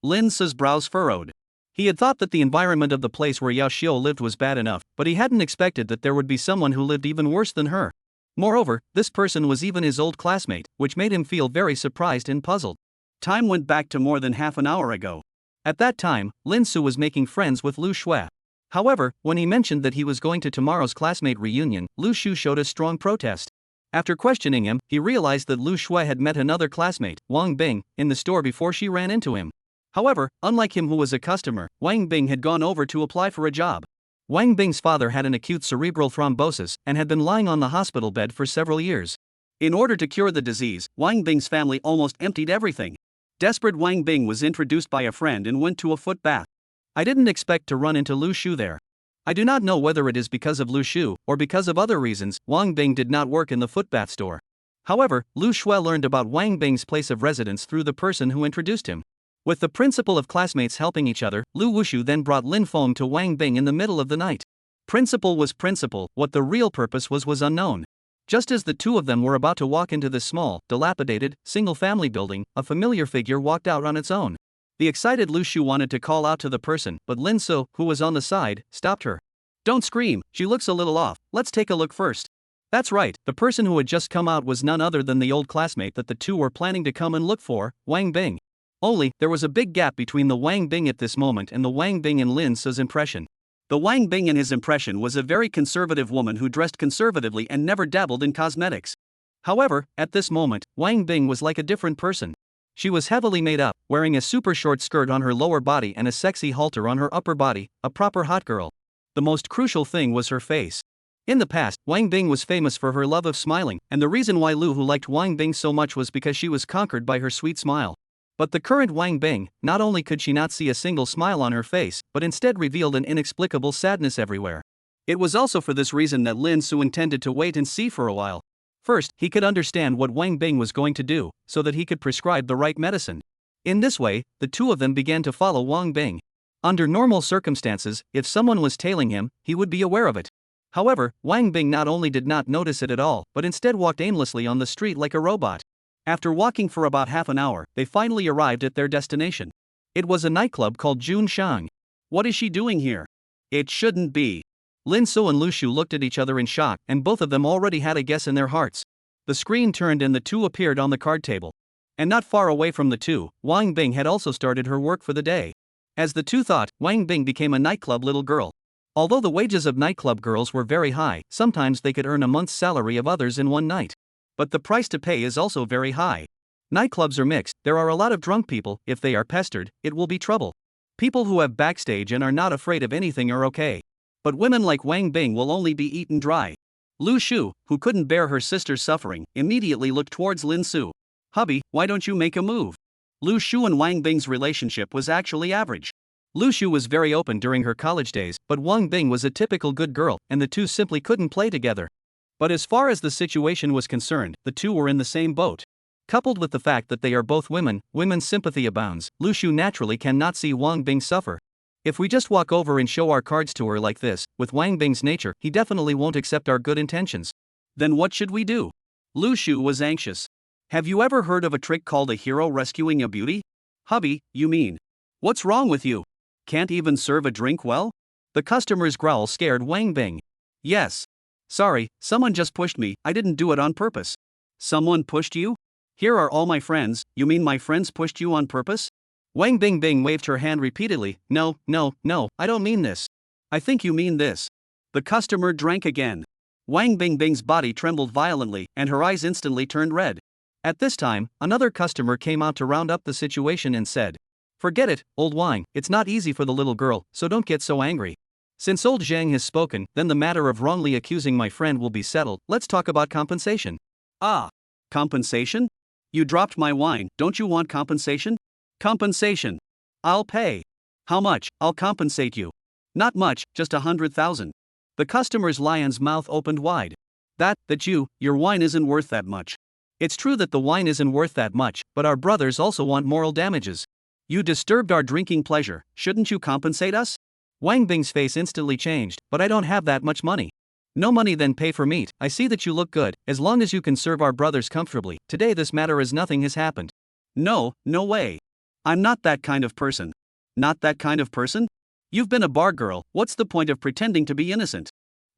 B: Lin Su's brows furrowed. He had thought that the environment of the place where Yao Xiao lived was bad enough, but he hadn't expected that there would be someone who lived even worse than her. Moreover, this person was even his old classmate, which made him feel very surprised and puzzled. Time went back to more than half an hour ago. At that time, Lin Su was making friends with Lu Shui. However, when he mentioned that he was going to tomorrow's classmate reunion, Lu Shu showed a strong protest. After questioning him, he realized that Lu Shui had met another classmate, Wang Bing, in the store before she ran into him. However, unlike him who was a customer, Wang Bing had gone over to apply for a job. Wang Bing's father had an acute cerebral thrombosis and had been lying on the hospital bed for several years. In order to cure the disease, Wang Bing's family almost emptied everything. Desperate, Wang Bing was introduced by a friend and went to a foot bath. I didn't expect to run into Lu Shu there. I do not know whether it is because of Lu Shu or because of other reasons. Wang Bing did not work in the footbath store. However, Lu Shui learned about Wang Bing's place of residence through the person who introduced him. With the principle of classmates helping each other, Lu Wushu then brought Lin Fong to Wang Bing in the middle of the night. Principle was principle, what the real purpose was unknown. Just as the two of them were about to walk into this small, dilapidated, single-family building, a familiar figure walked out on its own. The excited Lu Shu wanted to call out to the person, but Lin Su, who was on the side, stopped her. Don't scream, she looks a little off, let's take a look first. That's right, the person who had just come out was none other than the old classmate that the two were planning to come and look for, Wang Bing. Only, there was a big gap between the Wang Bing at this moment and the Wang Bing in Lin Su's impression. The Wang Bing in his impression was a very conservative woman who dressed conservatively and never dabbled in cosmetics. However, at this moment, Wang Bing was like a different person. She was heavily made up, wearing a super short skirt on her lower body and a sexy halter on her upper body, a proper hot girl. The most crucial thing was her face. In the past, Wang Bing was famous for her love of smiling, and the reason why Lu Hu liked Wang Bing so much was because she was conquered by her sweet smile. But the current Wang Bing, not only could she not see a single smile on her face, but instead revealed an inexplicable sadness everywhere. It was also for this reason that Lin Su intended to wait and see for a while. First, he could understand what Wang Bing was going to do, so that he could prescribe the right medicine. In this way, the two of them began to follow Wang Bing. Under normal circumstances, if someone was tailing him, he would be aware of it. However, Wang Bing not only did not notice it at all, but instead walked aimlessly on the street like a robot. After walking for about half an hour, they finally arrived at their destination. It was a nightclub called Jun Shang. What is she doing here? It shouldn't be. Lin Su and Lu Shu looked at each other in shock, and both of them already had a guess in their hearts. The screen turned and the two appeared on the card table. And not far away from the two, Wang Bing had also started her work for the day. As the two thought, Wang Bing became a nightclub little girl. Although the wages of nightclub girls were very high, sometimes they could earn a month's salary of others in one night. But the price to pay is also very high. Nightclubs are mixed, there are a lot of drunk people, if they are pestered, it will be trouble. People who have backstage and are not afraid of anything are okay. But women like Wang Bing will only be eaten dry. Lu Shu, who couldn't bear her sister's suffering, immediately looked towards Lin Su. Hubby, why don't you make a move? Lu Shu and Wang Bing's relationship was actually average. Lu Shu was very open during her college days, but Wang Bing was a typical good girl, and the two simply couldn't play together. But as far as the situation was concerned, the two were in the same boat. Coupled with the fact that they are both women, women's sympathy abounds. Lu Shu naturally cannot see Wang Bing suffer. If we just walk over and show our cards to her like this, with Wang Bing's nature, he definitely won't accept our good intentions. Then what should we do? Lu Shu was anxious. Have you ever heard of a trick called a hero rescuing a beauty? Hubby, you mean? What's wrong with you? Can't even serve a drink well? The customer's growl scared Wang Bing. Yes. Sorry, someone just pushed me, I didn't do it on purpose. Someone pushed you? Here are all my friends, you mean my friends pushed you on purpose? Wang Bing waved her hand repeatedly. No, I don't mean this. I think you mean this. The customer drank again. Wang Bing's body trembled violently, and her eyes instantly turned red. At this time, another customer came out to round up the situation and said, "Forget it, old Wang, it's not easy for the little girl, so don't get so angry. Since old Jeang has spoken, then the matter of wrongly accusing my friend will be settled, let's talk about compensation." Ah. Compensation? You dropped my wine, don't you want compensation? Compensation. I'll pay. How much? I'll compensate you. Not much, just 100,000. The customer's lion's mouth opened wide. Your wine isn't worth that much. It's true that the wine isn't worth that much, but our brothers also want moral damages. You disturbed our drinking pleasure, shouldn't you compensate us? Wang Bing's face instantly changed, but I don't have that much money. No money, then pay for meat. I see that you look good, as long as you can serve our brothers comfortably. Today this matter as nothing has happened. No way. I'm not that kind of person. Not that kind of person? You've been a bar girl, what's the point of pretending to be innocent?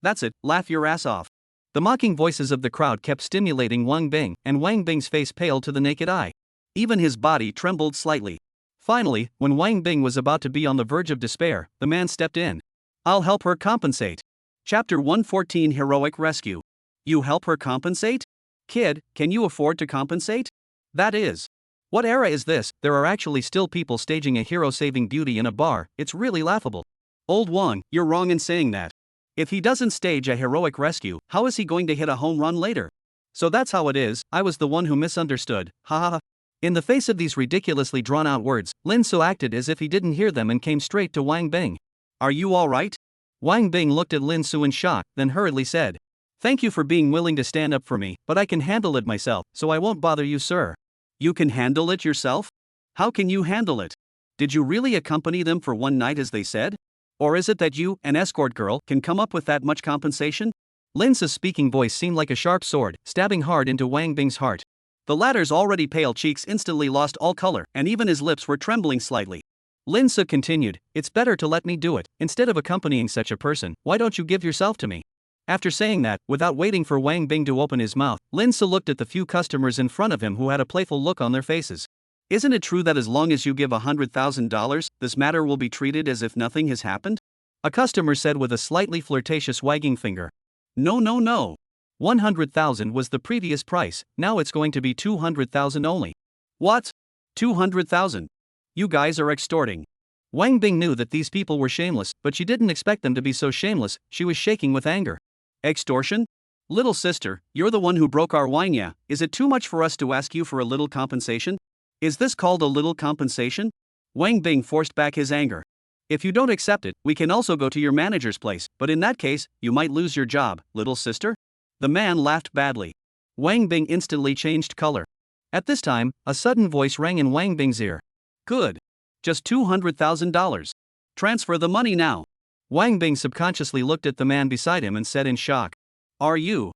B: That's it, laugh your ass off. The mocking voices of the crowd kept stimulating Wang Bing, and Wang Bing's face paled to the naked eye. Even his body trembled slightly. Finally, when Wang Bing was about to be on the verge of despair, the man stepped in. I'll help her compensate. Chapter 114 Heroic Rescue. You help her compensate? Kid, can you afford to compensate? That is. What era is this? There are actually still people staging a hero-saving beauty in a bar, it's really laughable. Old Wang, you're wrong in saying that. If he doesn't stage a heroic rescue, how is he going to hit a home run later? So that's how it is, I was the one who misunderstood, ha. In the face of these ridiculously drawn-out words, Lin Su acted as if he didn't hear them and came straight to Wang Bing. Are you alright? Wang Bing looked at Lin Su in shock, then hurriedly said. Thank you for being willing to stand up for me, but I can handle it myself, so I won't bother you, sir. You can handle it yourself? How can you handle it? Did you really accompany them for one night as they said? Or is it that you, an escort girl, can come up with that much compensation? Lin Su's speaking voice seemed like a sharp sword, stabbing hard into Wang Bing's heart. The latter's already pale cheeks instantly lost all color, and even his lips were trembling slightly. Lin Su continued, it's better to let me do it, instead of accompanying such a person, why don't you give yourself to me? After saying that, without waiting for Wang Bing to open his mouth, Lin Su looked at the few customers in front of him who had a playful look on their faces. Isn't it true that as long as you give $100,000, this matter will be treated as if nothing has happened? A customer said with a slightly flirtatious wagging finger. No. 100,000 was the previous price, now it's going to be 200,000 only. What? 200,000? You guys are extorting. Wang Bing knew that these people were shameless, but she didn't expect them to be so shameless, she was shaking with anger. Extortion? Little sister, you're the one who broke our wine, yeah, is it too much for us to ask you for a little compensation? Is this called a little compensation? Wang Bing forced back his anger. If you don't accept it, we can also go to your manager's place, but in that case, you might lose your job, little sister? The man laughed badly. Wang Bing instantly changed color. At this time, a sudden voice rang in Wang Bing's ear. Good. Just $200,000. Transfer the money now. Wang Bing subconsciously looked at the man beside him and said in shock. Are you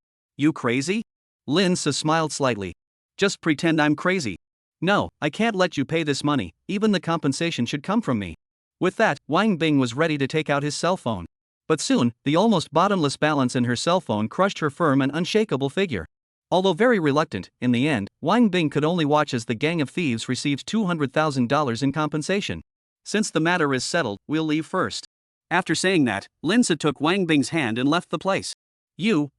B: crazy? Lin Se smiled slightly. Just pretend I'm crazy. No, I can't let you pay this money, even the compensation should come from me. With that, Wang Bing was ready to take out his cell phone. But soon, the almost bottomless balance in her cell phone crushed her firm and unshakable figure. Although very reluctant, in the end, Wang Bing could only watch as the gang of thieves received $200,000 in compensation. Since the matter is settled, we'll leave first. After saying that, Lin Se took Wang Bing's hand and left the place.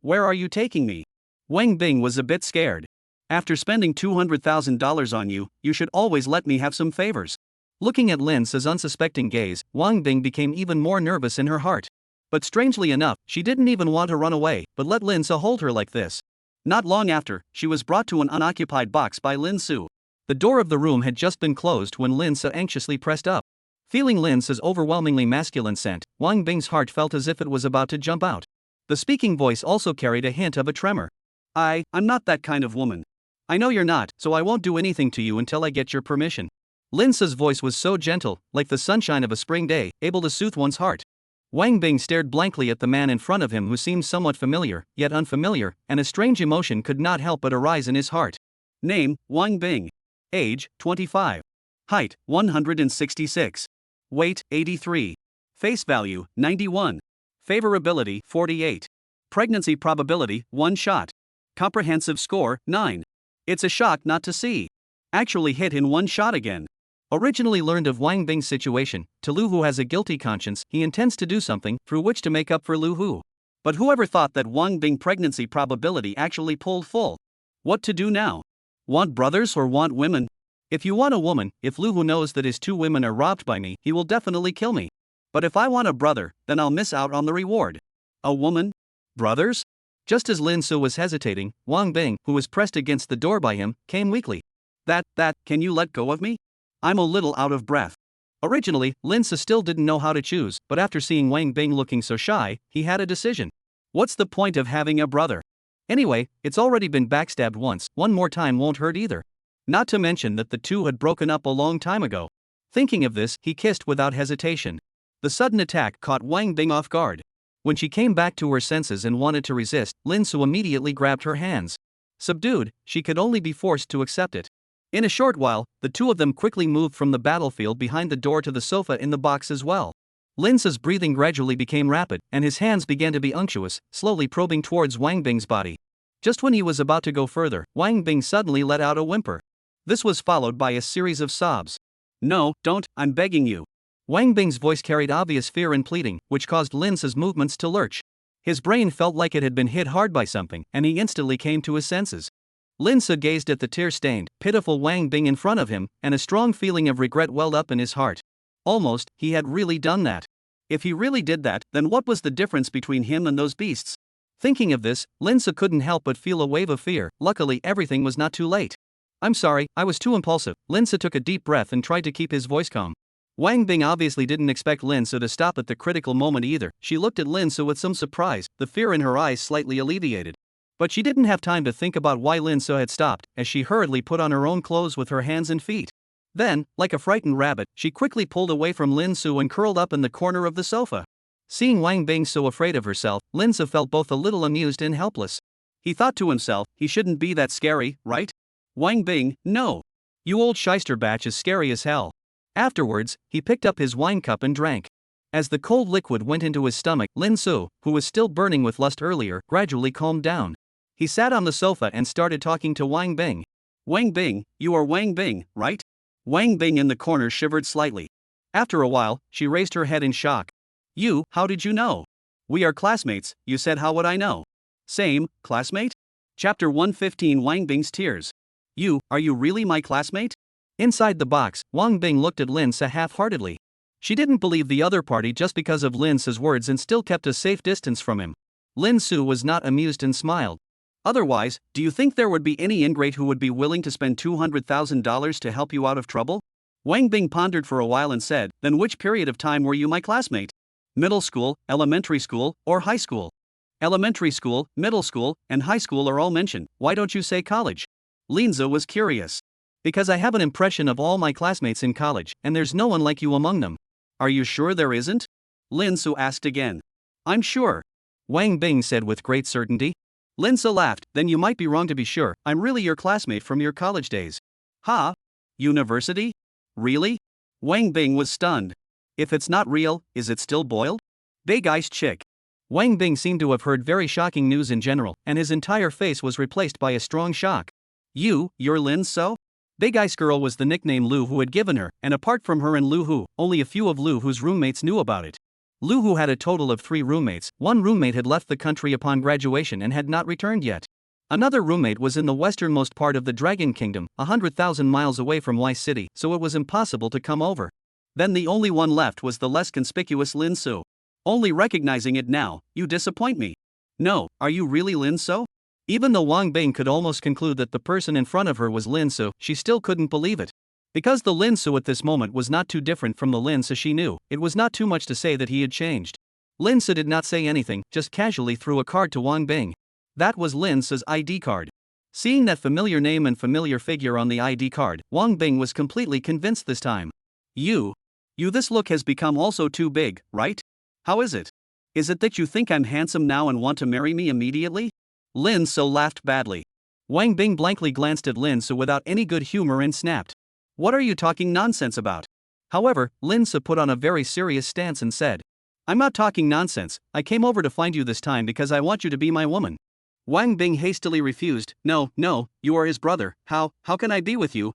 B: Where are you taking me? Wang Bing was a bit scared. After spending $200,000 on you, you should always let me have some favors. Looking at Lin Se's unsuspecting gaze, Wang Bing became even more nervous in her heart. But strangely enough, she didn't even want to run away, but let Lin Se hold her like this. Not long after, she was brought to an unoccupied box by Lin Su. The door of the room had just been closed when Lin Se anxiously pressed up. Feeling Lin Se's overwhelmingly masculine scent, Wang Bing's heart felt as if it was about to jump out. The speaking voice also carried a hint of a tremor. I'm not that kind of woman. I know you're not, so I won't do anything to you until I get your permission. Lin Se's voice was so gentle, like the sunshine of a spring day, able to soothe one's heart. Wang Bing stared blankly at the man in front of him who seemed somewhat familiar, yet unfamiliar, and a strange emotion could not help but arise in his heart. Name, Wang Bing. Age, 25. Height, 166. Weight, 83. Face value, 91. Favorability, 48. Pregnancy probability, 1 shot. Comprehensive score, 9. It's a shock not to see. Actually hit in 1 shot again. Originally learned of Wang Bing's situation, to Lu Hu has a guilty conscience, he intends to do something through which to make up for Lu Hu. But whoever thought that Wang Bing pregnancy probability actually pulled full? What to do now? Want brothers or want women? If you want a woman, if Lu Hu knows that his 2 women are robbed by me, he will definitely kill me. But if I want a brother, then I'll miss out on the reward. A woman? Brothers? Just as Lin Se was hesitating, Wang Bing, who was pressed against the door by him, came weakly. Can you let go of me? I'm a little out of breath. Originally, Lin Se still didn't know how to choose, but after seeing Wang Bing looking so shy, he had a decision. What's the point of having a brother? Anyway, it's already been backstabbed once, one more time won't hurt either. Not to mention that the two had broken up a long time ago. Thinking of this, he kissed without hesitation. The sudden attack caught Wang Bing off guard. When she came back to her senses and wanted to resist, Lin Se immediately grabbed her hands. Subdued, she could only be forced to accept it. In a short while, the two of them quickly moved from the battlefield behind the door to the sofa in the box as well. Lin Se's breathing gradually became rapid, and his hands began to be unctuous, slowly probing towards Wang Bing's body. Just when he was about to go further, Wang Bing suddenly let out a whimper. This was followed by a series of sobs. No, don't, I'm begging you. Wang Bing's voice carried obvious fear and pleading, which caused Lin Se's movements to lurch. His brain felt like it had been hit hard by something, and he instantly came to his senses. Lin Se gazed at the tear-stained, pitiful Wang Bing in front of him, and a strong feeling of regret welled up in his heart. Almost, he had really done that. If he really did that, then what was the difference between him and those beasts? Thinking of this, Lin Se couldn't help but feel a wave of fear. Luckily, everything was not too late. I'm sorry, I was too impulsive. Lin Se took a deep breath and tried to keep his voice calm. Wang Bing obviously didn't expect Lin Se to stop at the critical moment either. She looked at Lin Se with some surprise, the fear in her eyes slightly alleviated. But she didn't have time to think about why Lin Se had stopped, as she hurriedly put on her own clothes with her hands and feet. Then, like a frightened rabbit, she quickly pulled away from Lin Se and curled up in the corner of the sofa. Seeing Wang Bing so afraid of herself, Lin Se felt both a little amused and helpless. He thought to himself, he shouldn't be that scary, right? Wang Bing, no. You old shyster batch is scary as hell. Afterwards, he picked up his wine cup and drank. As the cold liquid went into his stomach, Lin Se, who was still burning with lust earlier, gradually calmed down. He sat on the sofa and started talking to Wang Bing. Wang Bing, you are Wang Bing, right? Wang Bing in the corner shivered slightly. After a while, she raised her head in shock. How did you know? We are classmates, you said, how would I know? Same, classmate? Chapter 115 Wang Bing's tears. Are you really my classmate? Inside the box, Wang Bing looked at Lin Se half-heartedly. She didn't believe the other party just because of Lin Se's words and still kept a safe distance from him. Lin Se was not amused and smiled. Otherwise, do you think there would be any ingrate who would be willing to spend $200,000 to help you out of trouble? Wang Bing pondered for a while and said, then which period of time were you my classmate? Middle school, elementary school, or high school? Elementary school, middle school, and high school are all mentioned. Why don't you say college? Linza was curious. Because I have an impression of all my classmates in college, and there's no one like you among them. Are you sure there isn't? Lin Su asked again. I'm sure. Wang Bing said with great certainty. Lin Su laughed, then you might be wrong to be sure, I'm really your classmate from your college days. Ha? University? Really? Wang Bing was stunned. If it's not real, is it still boiled? Big iced chick. Wang Bing seemed to have heard very shocking news in general, and his entire face was replaced by a strong shock. You're Lin Su? Big Ice Girl was the nickname Lu Hu had given her, and apart from her and Lu Hu, only a few of Lu Hu's roommates knew about it. Lu Hu had a total of 3 roommates. One roommate had left the country upon graduation and had not returned yet. Another roommate was in the westernmost part of the Dragon Kingdom, 100,000 miles away from Y City, so it was impossible to come over. Then the only one left was the less conspicuous Lin Su. Only recognizing it now, you disappoint me. No, are you really Lin Su? Even though Wang Bing could almost conclude that the person in front of her was Lin Su, she still couldn't believe it. Because the Lin Su at this moment was not too different from the Lin Su she knew, it was not too much to say that he had changed. Lin Su did not say anything, just casually threw a card to Wang Bing. That was Lin Su's ID card. Seeing that familiar name and familiar figure on the ID card, Wang Bing was completely convinced this time. You, this look has become also too big, right? How is it? Is it that you think I'm handsome now and want to marry me immediately? Lin Su laughed badly. Wang Bing blankly glanced at Lin Su without any good humor and snapped. What are you talking nonsense about? However, Lin Su put on a very serious stance and said, I'm not talking nonsense, I came over to find you this time because I want you to be my woman. Wang Bing hastily refused, no, you are his brother, how can I be with you?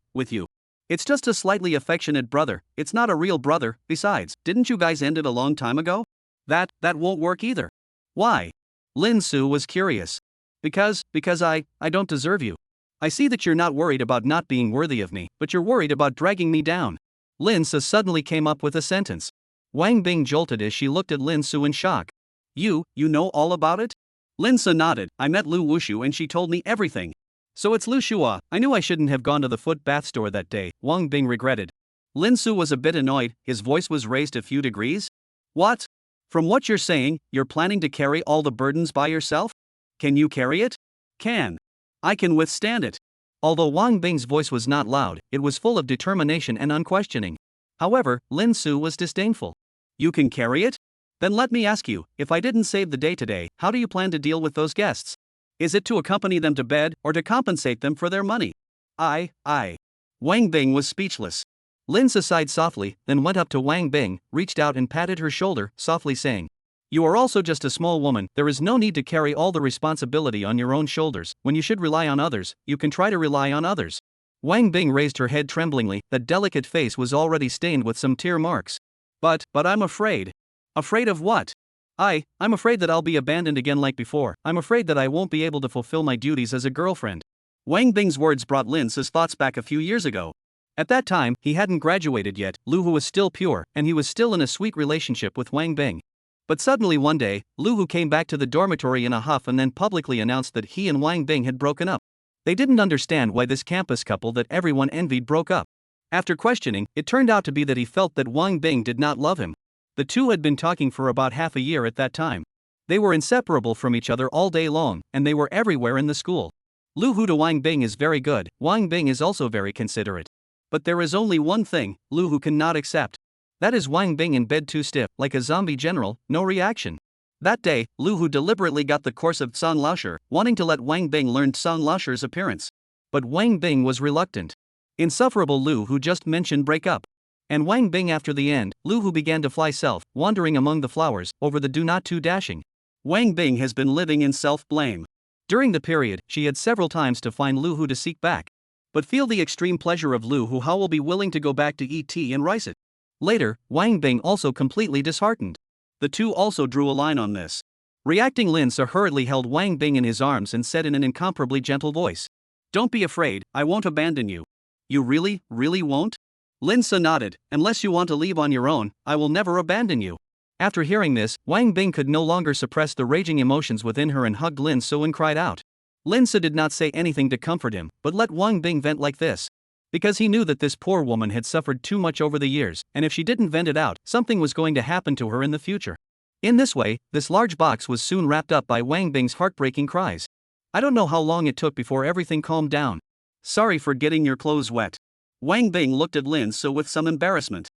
B: It's just a slightly affectionate brother, it's not a real brother, besides, didn't you guys end it a long time ago? That won't work either. Why? Lin Su was curious. Because I don't deserve you. I see that you're not worried about not being worthy of me, but you're worried about dragging me down. Lin Su suddenly came up with a sentence. Wang Bing jolted as she looked at Lin Su in shock. You know all about it? Lin Su nodded, I met Lu Wushu and she told me everything. So it's Lu Shua, I knew I shouldn't have gone to the foot bath store that day, Wang Bing regretted. Lin Su was a bit annoyed, his voice was raised a few degrees. What? From what you're saying, you're planning to carry all the burdens by yourself? Can you carry it? Can. I can withstand it. Although Wang Bing's voice was not loud, it was full of determination and unquestioning. However, Lin Su was disdainful. You can carry it? Then let me ask you, if I didn't save the day today, how do you plan to deal with those guests? Is it to accompany them to bed, or to compensate them for their money? Wang Bing was speechless. Lin Su sighed softly, then went up to Wang Bing, reached out and patted her shoulder, softly saying, You are also just a small woman, there is no need to carry all the responsibility on your own shoulders, when you should rely on others, you can try to rely on others. Wang Bing raised her head tremblingly, that delicate face was already stained with some tear marks. But I'm afraid. Afraid of what? I'm afraid that I'll be abandoned again like before, I'm afraid that I won't be able to fulfill my duties as a girlfriend. Wang Bing's words brought Lin Su's thoughts back a few years ago. At that time, he hadn't graduated yet, Lu Hu was still pure, and he was still in a sweet relationship with Wang Bing. But suddenly one day, Lu Hu came back to the dormitory in a huff and then publicly announced that he and Wang Bing had broken up. They didn't understand why this campus couple that everyone envied broke up. After questioning, it turned out to be that he felt that Wang Bing did not love him. The two had been talking for about half a year at that time. They were inseparable from each other all day long, and they were everywhere in the school. Lu Hu to Wang Bing is very good, Wang Bing is also very considerate. But there is only one thing, Lu Hu cannot accept. That is Wang Bing in bed too stiff, like a zombie general, no reaction. That day, Lu Hu deliberately got the course of Tsang Laoshi, wanting to let Wang Bing learn Tsang Laoshi's appearance. But Wang Bing was reluctant. Insufferable Lu Hu just mentioned break up. And Wang Bing after the end, Lu Hu began to fly self, wandering among the flowers, over the do not too dashing. Wang Bing has been living in self-blame. During the period, she had several times to find Lu Hu to seek back. But feel the extreme pleasure of Lu Hu how will be willing to go back to eat tea and rice it. Later, Wang Bing also completely disheartened. The two also drew a line on this. Reacting, Lin Su hurriedly held Wang Bing in his arms and said in an incomparably gentle voice, Don't be afraid, I won't abandon you. You really won't? Lin Su nodded, unless you want to leave on your own, I will never abandon you. After hearing this, Wang Bing could no longer suppress the raging emotions within her and hugged Lin Su and cried out. Lin Su did not say anything to comfort him, but let Wang Bing vent like this. Because he knew that this poor woman had suffered too much over the years, and if she didn't vent it out, something was going to happen to her in the future. In this way, this large box was soon wrapped up by Wang Bing's heartbreaking cries. I don't know how long it took before everything calmed down. Sorry for getting your clothes wet. Wang Bing looked at Lin Su with some embarrassment.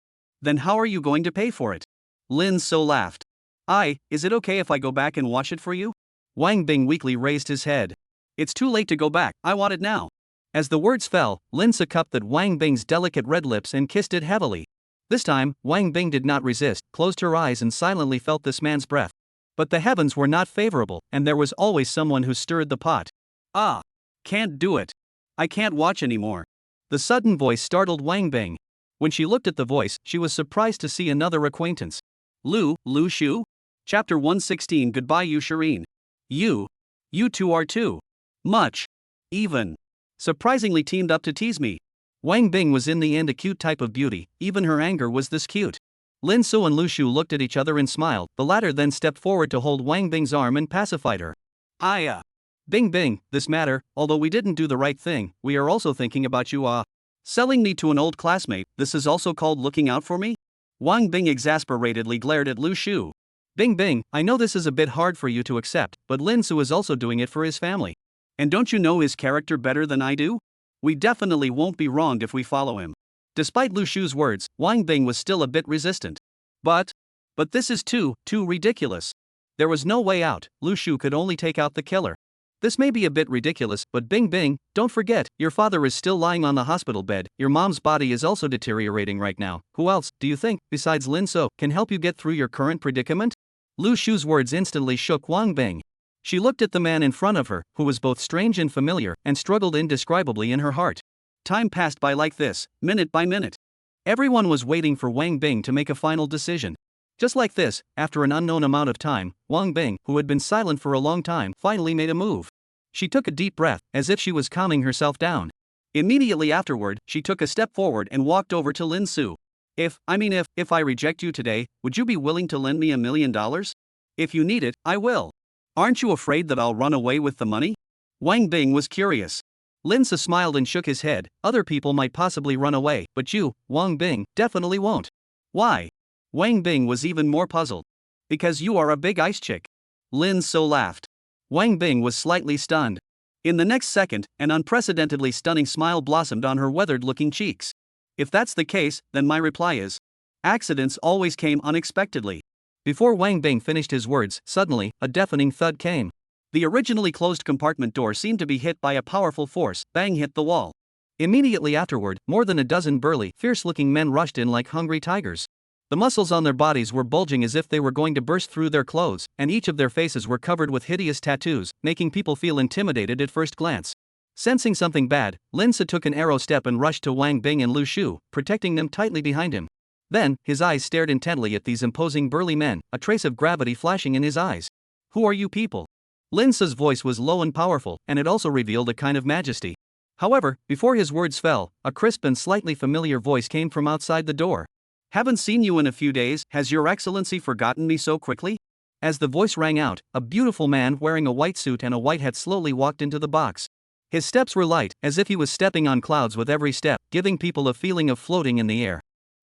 B: Then how are you going to pay for it? Lin Su laughed. Is it okay if I go back and wash it for you? Wang Bing weakly raised his head. It's too late to go back, I want it now. As the words fell, Lin Su cupped at Wang Bing's delicate red lips and kissed it heavily. This time, Wang Bing did not resist, closed her eyes and silently felt this man's breath. But the heavens were not favorable, and there was always someone who stirred the pot. Can't do it. I can't watch anymore. The sudden voice startled Wang Bing. When she looked at the voice, she was surprised to see another acquaintance. Lu Shu? Chapter 116. Goodbye Yushirine. You two are too much. Even. Surprisingly teamed up to tease me. Wang Bing was in the end a cute type of beauty, even her anger was this cute. Lin Su and Lu Shu looked at each other and smiled, the latter then stepped forward to hold Wang Bing's arm and pacified her. Bing, this matter, although we didn't do the right thing, we are also thinking about you selling me to an old classmate, this is also called looking out for me? Wang Bing exasperatedly glared at Lu Shu. Bing, I know this is a bit hard for you to accept, but Lin Su is also doing it for his family. And don't you know his character better than I do? We definitely won't be wronged if we follow him. Despite Lu Shu's words, Wang Bing was still a bit resistant. But this is too ridiculous. There was no way out, Lu Shu could only take out the killer. This may be a bit ridiculous, but Bing, don't forget, your father is still lying on the hospital bed, your mom's body is also deteriorating right now. Who else, do you think, besides Lin Su, can help you get through your current predicament? Lu Shu's words instantly shook Wang Bing. She looked at the man in front of her, who was both strange and familiar, and struggled indescribably in her heart. Time passed by like this, minute by minute. Everyone was waiting for Wang Bing to make a final decision. Just like this, after an unknown amount of time, Wang Bing, who had been silent for a long time, finally made a move. She took a deep breath, as if she was calming herself down. Immediately afterward, she took a step forward and walked over to Lin Su. If I reject you today, would you be willing to lend me $1 million? If you need it, I will. Aren't you afraid that I'll run away with the money? Wang Bing was curious. Lin Su smiled and shook his head. Other people might possibly run away, but you, Wang Bing, definitely won't. Why? Wang Bing was even more puzzled. Because you are a big ice chick. Lin Su laughed. Wang Bing was slightly stunned. In the next second, an unprecedentedly stunning smile blossomed on her weathered-looking cheeks. If that's the case, then my reply is, accidents always came unexpectedly. Before Wang Bing finished his words, suddenly, a deafening thud came. The originally closed compartment door seemed to be hit by a powerful force, bang hit the wall. Immediately afterward, more than a dozen burly, fierce-looking men rushed in like hungry tigers. The muscles on their bodies were bulging as if they were going to burst through their clothes, and each of their faces were covered with hideous tattoos, making people feel intimidated at first glance. Sensing something bad, Lin Su took an arrow step and rushed to Wang Bing and Lu Shu, protecting them tightly behind him. Then, his eyes stared intently at these imposing burly men, a trace of gravity flashing in his eyes. Who are you people? Lin Su's voice was low and powerful, and it also revealed a kind of majesty. However, before his words fell, a crisp and slightly familiar voice came from outside the door. Haven't seen you in a few days, has your excellency forgotten me so quickly? As the voice rang out, a beautiful man wearing a white suit and a white hat slowly walked into the box. His steps were light, as if he was stepping on clouds with every step, giving people a feeling of floating in the air.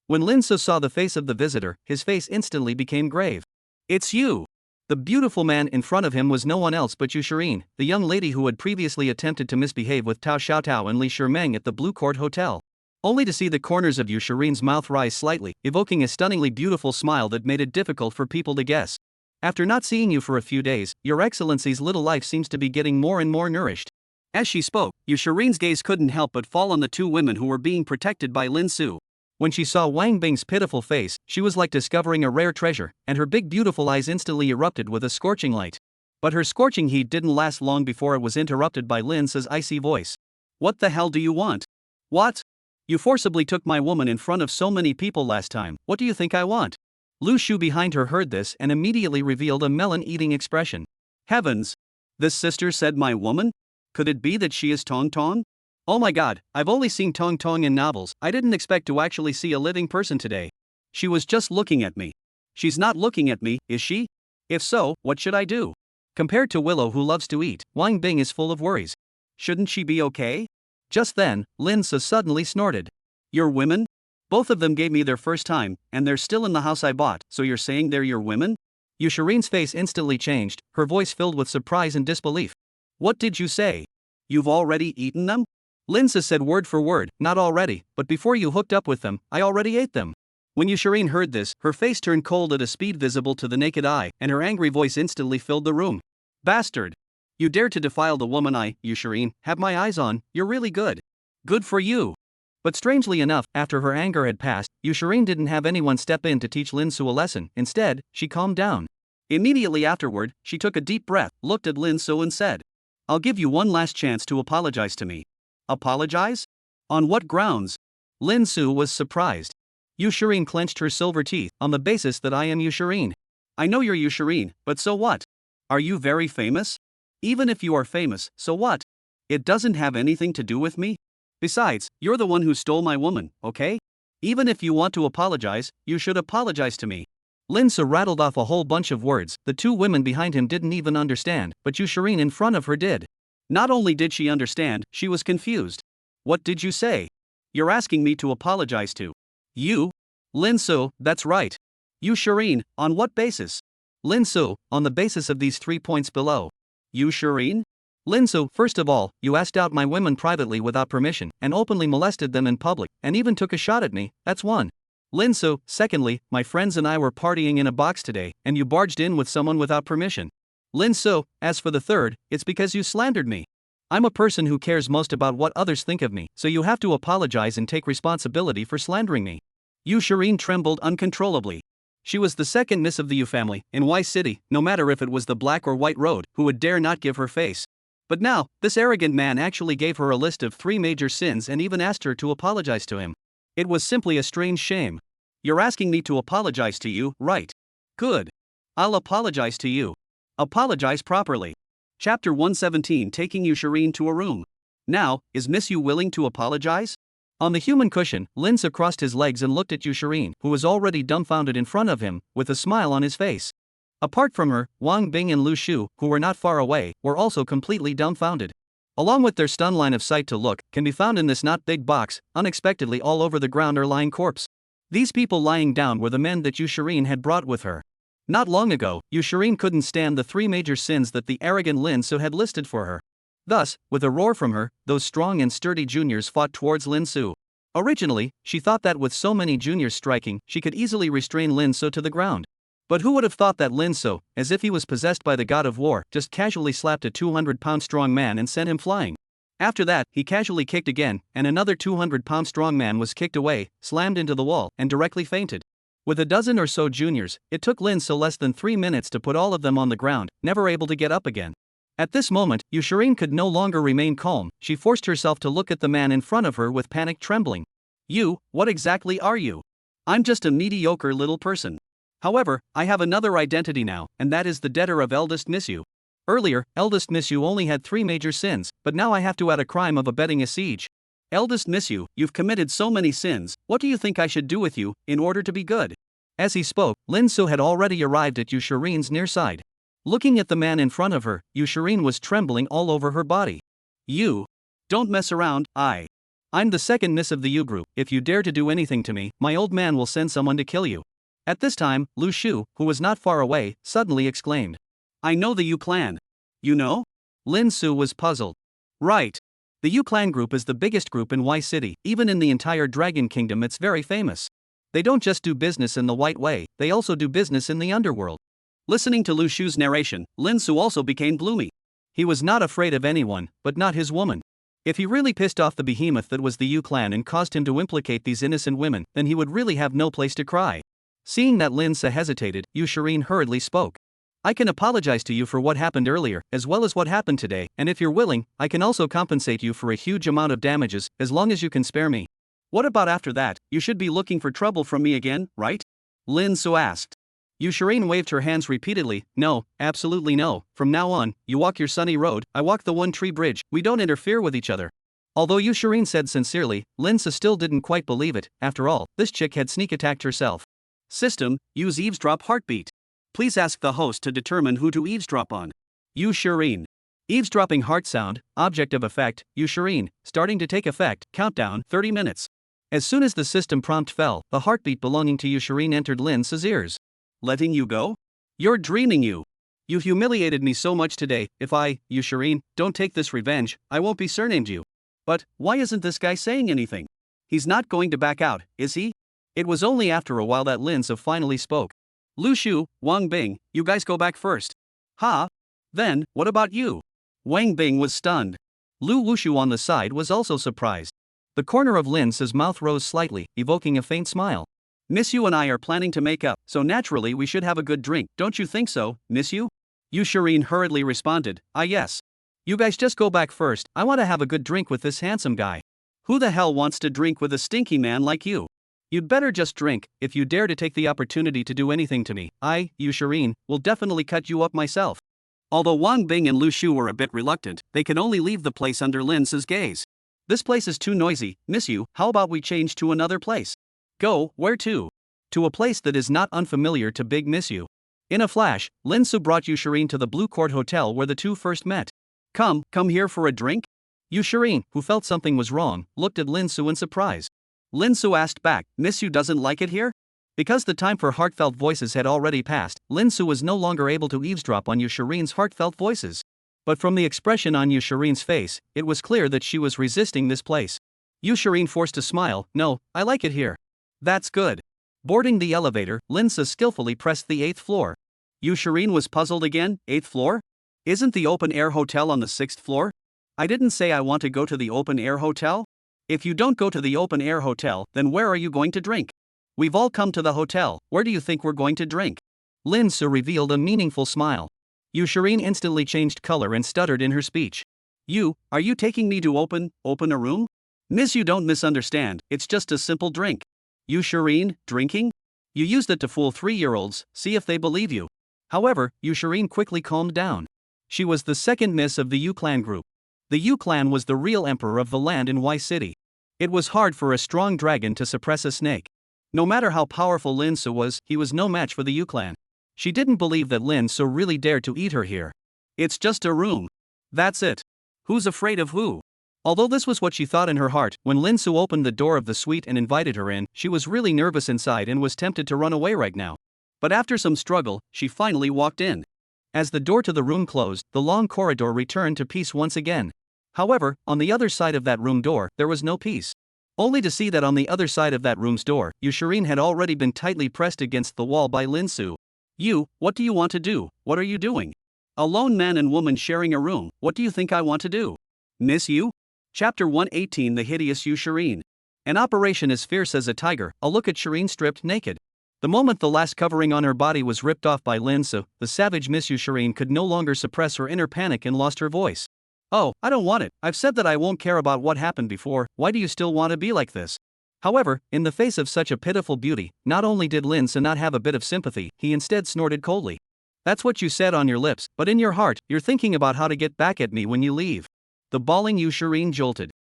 B: When Lin Su saw the face of the visitor, his face instantly became grave. It's you! The beautiful man in front of him was no one else but Yushirine, the young lady who had previously attempted to misbehave with Tao Xiaotao and Li Shimeng at the Blue Court Hotel. Only to see the corners of Yushirine's mouth rise slightly, evoking a stunningly beautiful smile that made it difficult for people to guess. After not seeing you for a few days, your excellency's little life seems to be getting more and more nourished. As she spoke, Yushirine's gaze couldn't help but fall on the two women who were being protected by Lin Su. When she saw Wang Bing's pitiful face, she was like discovering a rare treasure, and her big beautiful eyes instantly erupted with a scorching light. But her scorching heat didn't last long before it was interrupted by Lin Su's icy voice. What the hell do you want? What? You forcibly took my woman in front of so many people last time, what do you think I want? Lu Shu behind her heard this and immediately revealed a melon-eating expression. Heavens! This sister said my woman? Could it be that she is Tong Tong? Oh my god, I've only seen Tong Tong in novels, I didn't expect to actually see a living person today. She was just looking at me. She's not looking at me, is she? If so, what should I do? Compared to Willow who loves to eat, Wang Bing is full of worries. Shouldn't she be okay? Just then, Lin Se suddenly snorted. Your women? Both of them gave me their first time, and they're still in the house I bought, so you're saying they're your women? Yusherin's face instantly changed, her voice filled with surprise and disbelief. What did you say? You've already eaten them? Lin Se said word for word, not already, but before you hooked up with them, I already ate them. When Yusherin heard this, her face turned cold at a speed visible to the naked eye, and her angry voice instantly filled the room. Bastard! You dare to defile the woman I, Yusherin, have my eyes on, you're really good. Good for you. But strangely enough, after her anger had passed, Yusherin didn't have anyone step in to teach Lin Su a lesson. Instead, she calmed down. Immediately afterward, she took a deep breath, looked at Lin Su and said, I'll give you one last chance to apologize to me. Apologize? On what grounds? Lin Su was surprised. Yusherin clenched her silver teeth, on the basis that I am Yusherin. I know you're Yusherin, but so what? Are you very famous? Even if you are famous, so what? It doesn't have anything to do with me. Besides, you're the one who stole my woman, okay? Even if you want to apologize, you should apologize to me. Lin Se rattled off a whole bunch of words the two women behind him didn't even understand, but Yusherin in front of her did. Not only did she understand, she was confused. What did you say? You're asking me to apologize to you? Lin Su, that's right. Yusherin, on what basis? Lin Su, on the basis of these 3 points below. Yusherin? Lin Su, first of all, you asked out my women privately without permission, and openly molested them in public, and even took a shot at me, that's one. Lin Su, secondly, my friends and I were partying in a box today, and you barged in with someone without permission. Lin Su, as for the third, it's because you slandered me. I'm a person who cares most about what others think of me, so you have to apologize and take responsibility for slandering me. Yusherin trembled uncontrollably. She was the second miss of the Yu family, in Y City, no matter if it was the Black or White Road, who would dare not give her face. But now, this arrogant man actually gave her a list of 3 major sins and even asked her to apologize to him. It was simply a strange shame. You're asking me to apologize to you, right? Good. I'll apologize to you. Apologize properly. Chapter 117 Taking Yusherin to a room. Now, is Miss Yu willing to apologize? On the human cushion, Lin Se crossed his legs and looked at Yusherin, who was already dumbfounded in front of him, with a smile on his face. Apart from her, Wang Bing and Lu Shu, who were not far away, were also completely dumbfounded. Along with their stunned line of sight to look, can be found in this not big box, unexpectedly all over the ground are lying corpse. These people lying down were the men that Yusherin had brought with her. Not long ago, Yusherin couldn't stand the 3 major sins that the arrogant Lin Su had listed for her. Thus, with a roar from her, those strong and sturdy juniors fought towards Lin Su. Originally, she thought that with so many juniors striking, she could easily restrain Lin Su to the ground. But who would have thought that Lin Su, as if he was possessed by the god of war, just casually slapped a 200-pound strong man and sent him flying. After that, he casually kicked again, and another 200-pound strong man was kicked away, slammed into the wall, and directly fainted. With a dozen or so juniors, it took Lin Su less than 3 minutes to put all of them on the ground, never able to get up again. At this moment, Yusherin could no longer remain calm. She forced herself to look at the man in front of her with panic trembling. You, what exactly are you? I'm just a mediocre little person. However, I have another identity now, and that is the debtor of eldest Miss Yu. Earlier, eldest Miss Yu only had 3 major sins, but now I have to add a crime of abetting a siege. Eldest Miss Yu, you've committed so many sins, what do you think I should do with you, in order to be good? As he spoke, Lin Su had already arrived at Yusherin's near side. Looking at the man in front of her, Yusherin was trembling all over her body. You. Don't mess around, I'm the second miss of the Yu group. If you dare to do anything to me, my old man will send someone to kill you. At this time, Lu Shu, who was not far away, suddenly exclaimed. I know the Yu clan. You know? Lin Su was puzzled. Right. The Yu clan group is the biggest group in Y City, even in the entire Dragon Kingdom it's very famous. They don't just do business in the White Way, they also do business in the underworld. Listening to Lu Shu's narration, Lin Su also became gloomy. He was not afraid of anyone, but not his woman. If he really pissed off the behemoth that was the Yu clan and caused him to implicate these innocent women, then he would really have no place to cry. Seeing that Lin Se hesitated, Yusherin hurriedly spoke. I can apologize to you for what happened earlier, as well as what happened today, and if you're willing, I can also compensate you for a huge amount of damages, as long as you can spare me. What about after that? You should be looking for trouble from me again, right? Lin Su asked. Yusherin waved her hands repeatedly. No, absolutely no. From now on, you walk your sunny road, I walk the one tree bridge, we don't interfere with each other. Although Yusherin said sincerely, Lin Se still didn't quite believe it. After all, this chick had sneak attacked herself. System, use eavesdrop heartbeat. Please ask the host to determine who to eavesdrop on. Eufay. Eavesdropping heart sound, object of effect, Eufay, starting to take effect, countdown, 30 minutes. As soon as the system prompt fell, the heartbeat belonging to Eufay entered Lin Su's ears. Letting you go? You're dreaming you. You've humiliated me so much today, if I, Eufay, don't take this revenge, I won't be surnamed you. But, why isn't this guy saying anything? He's not going to back out, is he? It was only after a while that Lin Su finally spoke. Lu Shu, Wang Bing, you guys go back first. Ha? Then, what about you? Wang Bing was stunned. Lu Wushu on the side was also surprised. The corner of Lin Su's mouth rose slightly, evoking a faint smile. Miss Yu and I are planning to make up, so naturally we should have a good drink, don't you think so, Miss Yu? Eufay hurriedly responded, ah yes. You guys just go back first, I want to have a good drink with this handsome guy. Who the hell wants to drink with a stinky man like you? You'd better just drink, if you dare to take the opportunity to do anything to me, I, Eufay, will definitely cut you up myself. Although Wang Bing and Lu Shu were a bit reluctant, they could only leave the place under Lin Su's gaze. This place is too noisy, Miss Yu, how about we change to another place? Go, where to? To a place that is not unfamiliar to Big Miss Yu. In a flash, Lin Su brought Eufay to the Blue Court Hotel where the two first met. Come here for a drink? Eufay, who felt something was wrong, looked at Lin Su in surprise. Lin Su asked back, Miss Yu doesn't like it here? Because the time for heartfelt voices had already passed, Lin Su was no longer able to eavesdrop on Eufay's heartfelt voices. But from the expression on Eufay's face, it was clear that she was resisting this place. Eufay forced a smile, no, I like it here. That's good. Boarding the elevator, Lin Su skillfully pressed the 8th floor. Eufay was puzzled again, 8th floor? Isn't the open-air hotel on the 6th floor? I didn't say I want to go to the open-air hotel? If you don't go to the open-air hotel, then where are you going to drink? We've all come to the hotel, where do you think we're going to drink? Lin Su revealed a meaningful smile. Eufay instantly changed color and stuttered in her speech. Are you taking me to open a room? Miss Yu, don't misunderstand, it's just a simple drink. Eufay, drinking? You used it to fool 3-year-olds, see if they believe you. However, Eufay quickly calmed down. She was the second miss of the Yu clan group. The Yu clan was the real emperor of the land in Y City. It was hard for a strong dragon to suppress a snake. No matter how powerful Lin Su was, he was no match for the Yu clan. She didn't believe that Lin Su really dared to eat her here. It's just a room. That's it. Who's afraid of who? Although this was what she thought in her heart, when Lin Su opened the door of the suite and invited her in, she was really nervous inside and was tempted to run away right now. But after some struggle, she finally walked in. As the door to the room closed, the long corridor returned to peace once again. However, on the other side of that room door, there was no peace. Only to see that on the other side of that room's door, Eufay had already been tightly pressed against the wall by Lin Su. What do you want to do? What are you doing? A lone man and woman sharing a room, what do you think I want to do? Miss Yu? Chapter 118 The Hideous Eufay. An operation as fierce as a tiger, a look at Shireen stripped naked. The moment the last covering on her body was ripped off by Lin Su, the savage Miss Eufay could no longer suppress her inner panic and lost her voice. Oh, I don't want it, I've said that I won't care about what happened before, why do you still want to be like this? However, in the face of such a pitiful beauty, not only did Lin Su not have a bit of sympathy, he instead snorted coldly. That's what you said on your lips, but in your heart, you're thinking about how to get back at me when you leave. The bawling Eufay jolted.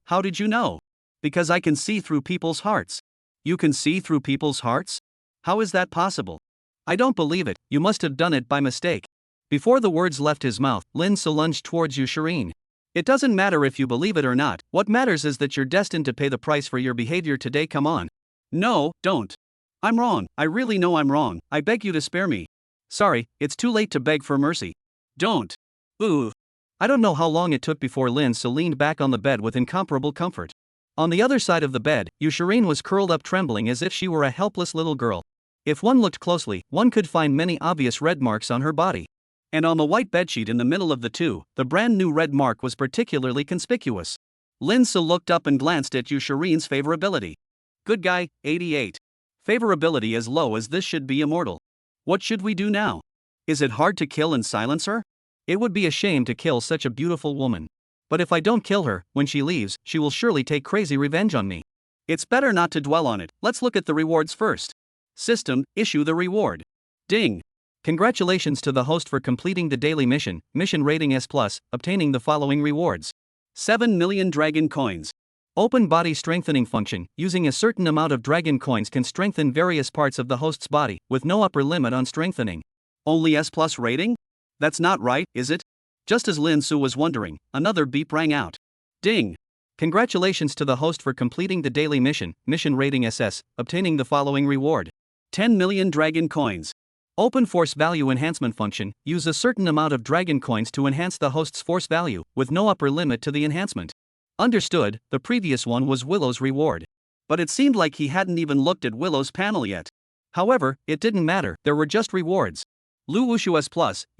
B: How did you know? Because I can see through people's hearts. You can see through people's hearts? How is that possible? I don't believe it, you must have done it by mistake. Before the words left his mouth, Lin Su lunged towards Eufay. It doesn't matter if you believe it or not, what matters is that you're destined to pay the price for your behavior today, come on. No, don't. I'm wrong, I really know I'm wrong, I beg you to spare me. Sorry, it's too late to beg for mercy. Don't. Ooh. I don't know how long it took before Lin Su leaned back on the bed with incomparable comfort. On the other side of the bed, Eufay was curled up trembling as if she were a helpless little girl. If one looked closely, one could find many obvious red marks on her body. And on the white bedsheet in the middle of the two, the brand new red mark was particularly conspicuous. Lin Su looked up and glanced at Eufay's favorability. Good guy, 88. Favorability as low as this should be immortal. What should we do now? Is it hard to kill and silence her? It would be a shame to kill such a beautiful woman. But if I don't kill her, when she leaves, she will surely take crazy revenge on me. It's better not to dwell on it, let's look at the rewards first. System, issue the reward. Ding. Congratulations to the host for completing the daily mission, mission rating S+, obtaining the following rewards. 7 million dragon coins. Open body strengthening function, using a certain amount of dragon coins can strengthen various parts of the host's body, with no upper limit on strengthening. Only S+ rating? That's not right, is it? Just as Lin Su was wondering, another beep rang out. Ding! Congratulations to the host for completing the daily mission, mission rating SS, obtaining the following reward. 10 million dragon coins. Open force value enhancement function, use a certain amount of dragon coins to enhance the host's force value, with no upper limit to the enhancement. Understood, the previous one was Willow's reward. But it seemed like he hadn't even looked at Willow's panel yet. However, it didn't matter, there were just rewards. Lu Wushu S+,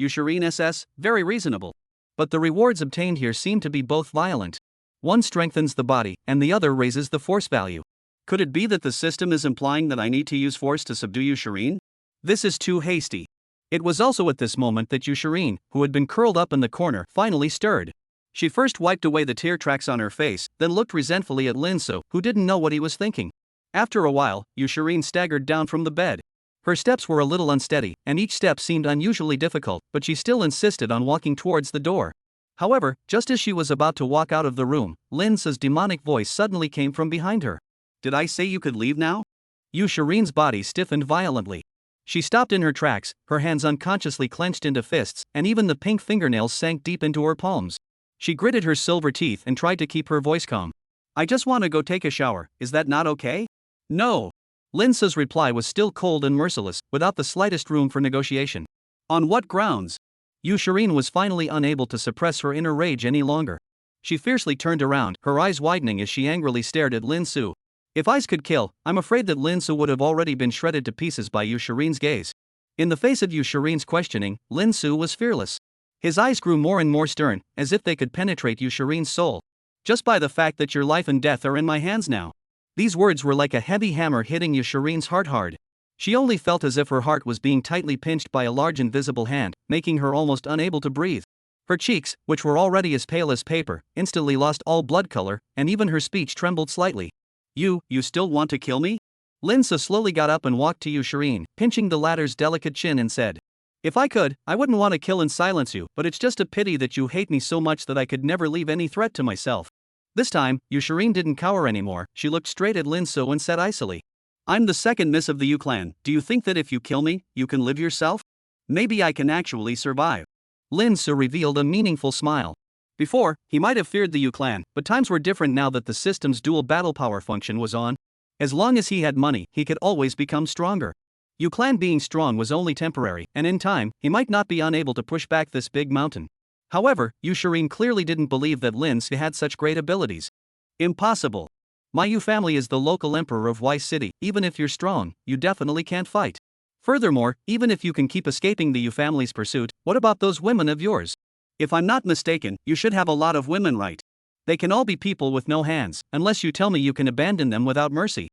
B: Yushireen SS, very reasonable. But the rewards obtained here seem to be both violent. One strengthens the body, and the other raises the force value. Could it be that the system is implying that I need to use force to subdue Yushireen? This is too hasty. It was also at this moment that Yushireen, who had been curled up in the corner, finally stirred. She first wiped away the tear tracks on her face, then looked resentfully at Lin Su, who didn't know what he was thinking. After a while, Yushireen staggered down from the bed. Her steps were a little unsteady, and each step seemed unusually difficult, but she still insisted on walking towards the door. However, just as she was about to walk out of the room, Lin Su's demonic voice suddenly came from behind her. Did I say you could leave now? Yushireen's body stiffened violently. She stopped in her tracks, her hands unconsciously clenched into fists, and even the pink fingernails sank deep into her palms. She gritted her silver teeth and tried to keep her voice calm. I just want to go take a shower, is that not okay? No. Lin Su's reply was still cold and merciless, without the slightest room for negotiation. On what grounds? Yushireen was finally unable to suppress her inner rage any longer. She fiercely turned around, her eyes widening as she angrily stared at Lin Su. If eyes could kill, I'm afraid that Lin Su would have already been shredded to pieces by Yushireen's gaze. In the face of Yushireen's questioning, Lin Su was fearless. His eyes grew more and more stern, as if they could penetrate Yushireen's soul. Just by the fact that your life and death are in my hands now. These words were like a heavy hammer hitting Yushireen's heart hard. She only felt as if her heart was being tightly pinched by a large invisible hand, making her almost unable to breathe. Her cheeks, which were already as pale as paper, instantly lost all blood color, and even her speech trembled slightly. You still want to kill me? Lin Su slowly got up and walked to Yushireen, pinching the latter's delicate chin and said, If I could, I wouldn't want to kill and silence you, but it's just a pity that you hate me so much that I could never leave any threat to myself. This time, Yushireen didn't cower anymore, she looked straight at Lin Su and said icily, I'm the second miss of the Yu clan, do you think that if you kill me, you can live yourself? Maybe I can actually survive. Lin Su revealed a meaningful smile. Before, he might have feared the Yu clan, but times were different now that the system's dual battle power function was on. As long as he had money, he could always become stronger. Yu clan being strong was only temporary, and in time, he might not be unable to push back this big mountain. However, Yushireen clearly didn't believe that Lin Su had such great abilities. Impossible. My Yu family is the local emperor of Y City, even if you're strong, you definitely can't fight. Furthermore, even if you can keep escaping the Yu family's pursuit, what about those women of yours? If I'm not mistaken, you should have a lot of women, right? They can all be people with no hands, unless you tell me you can abandon them without mercy.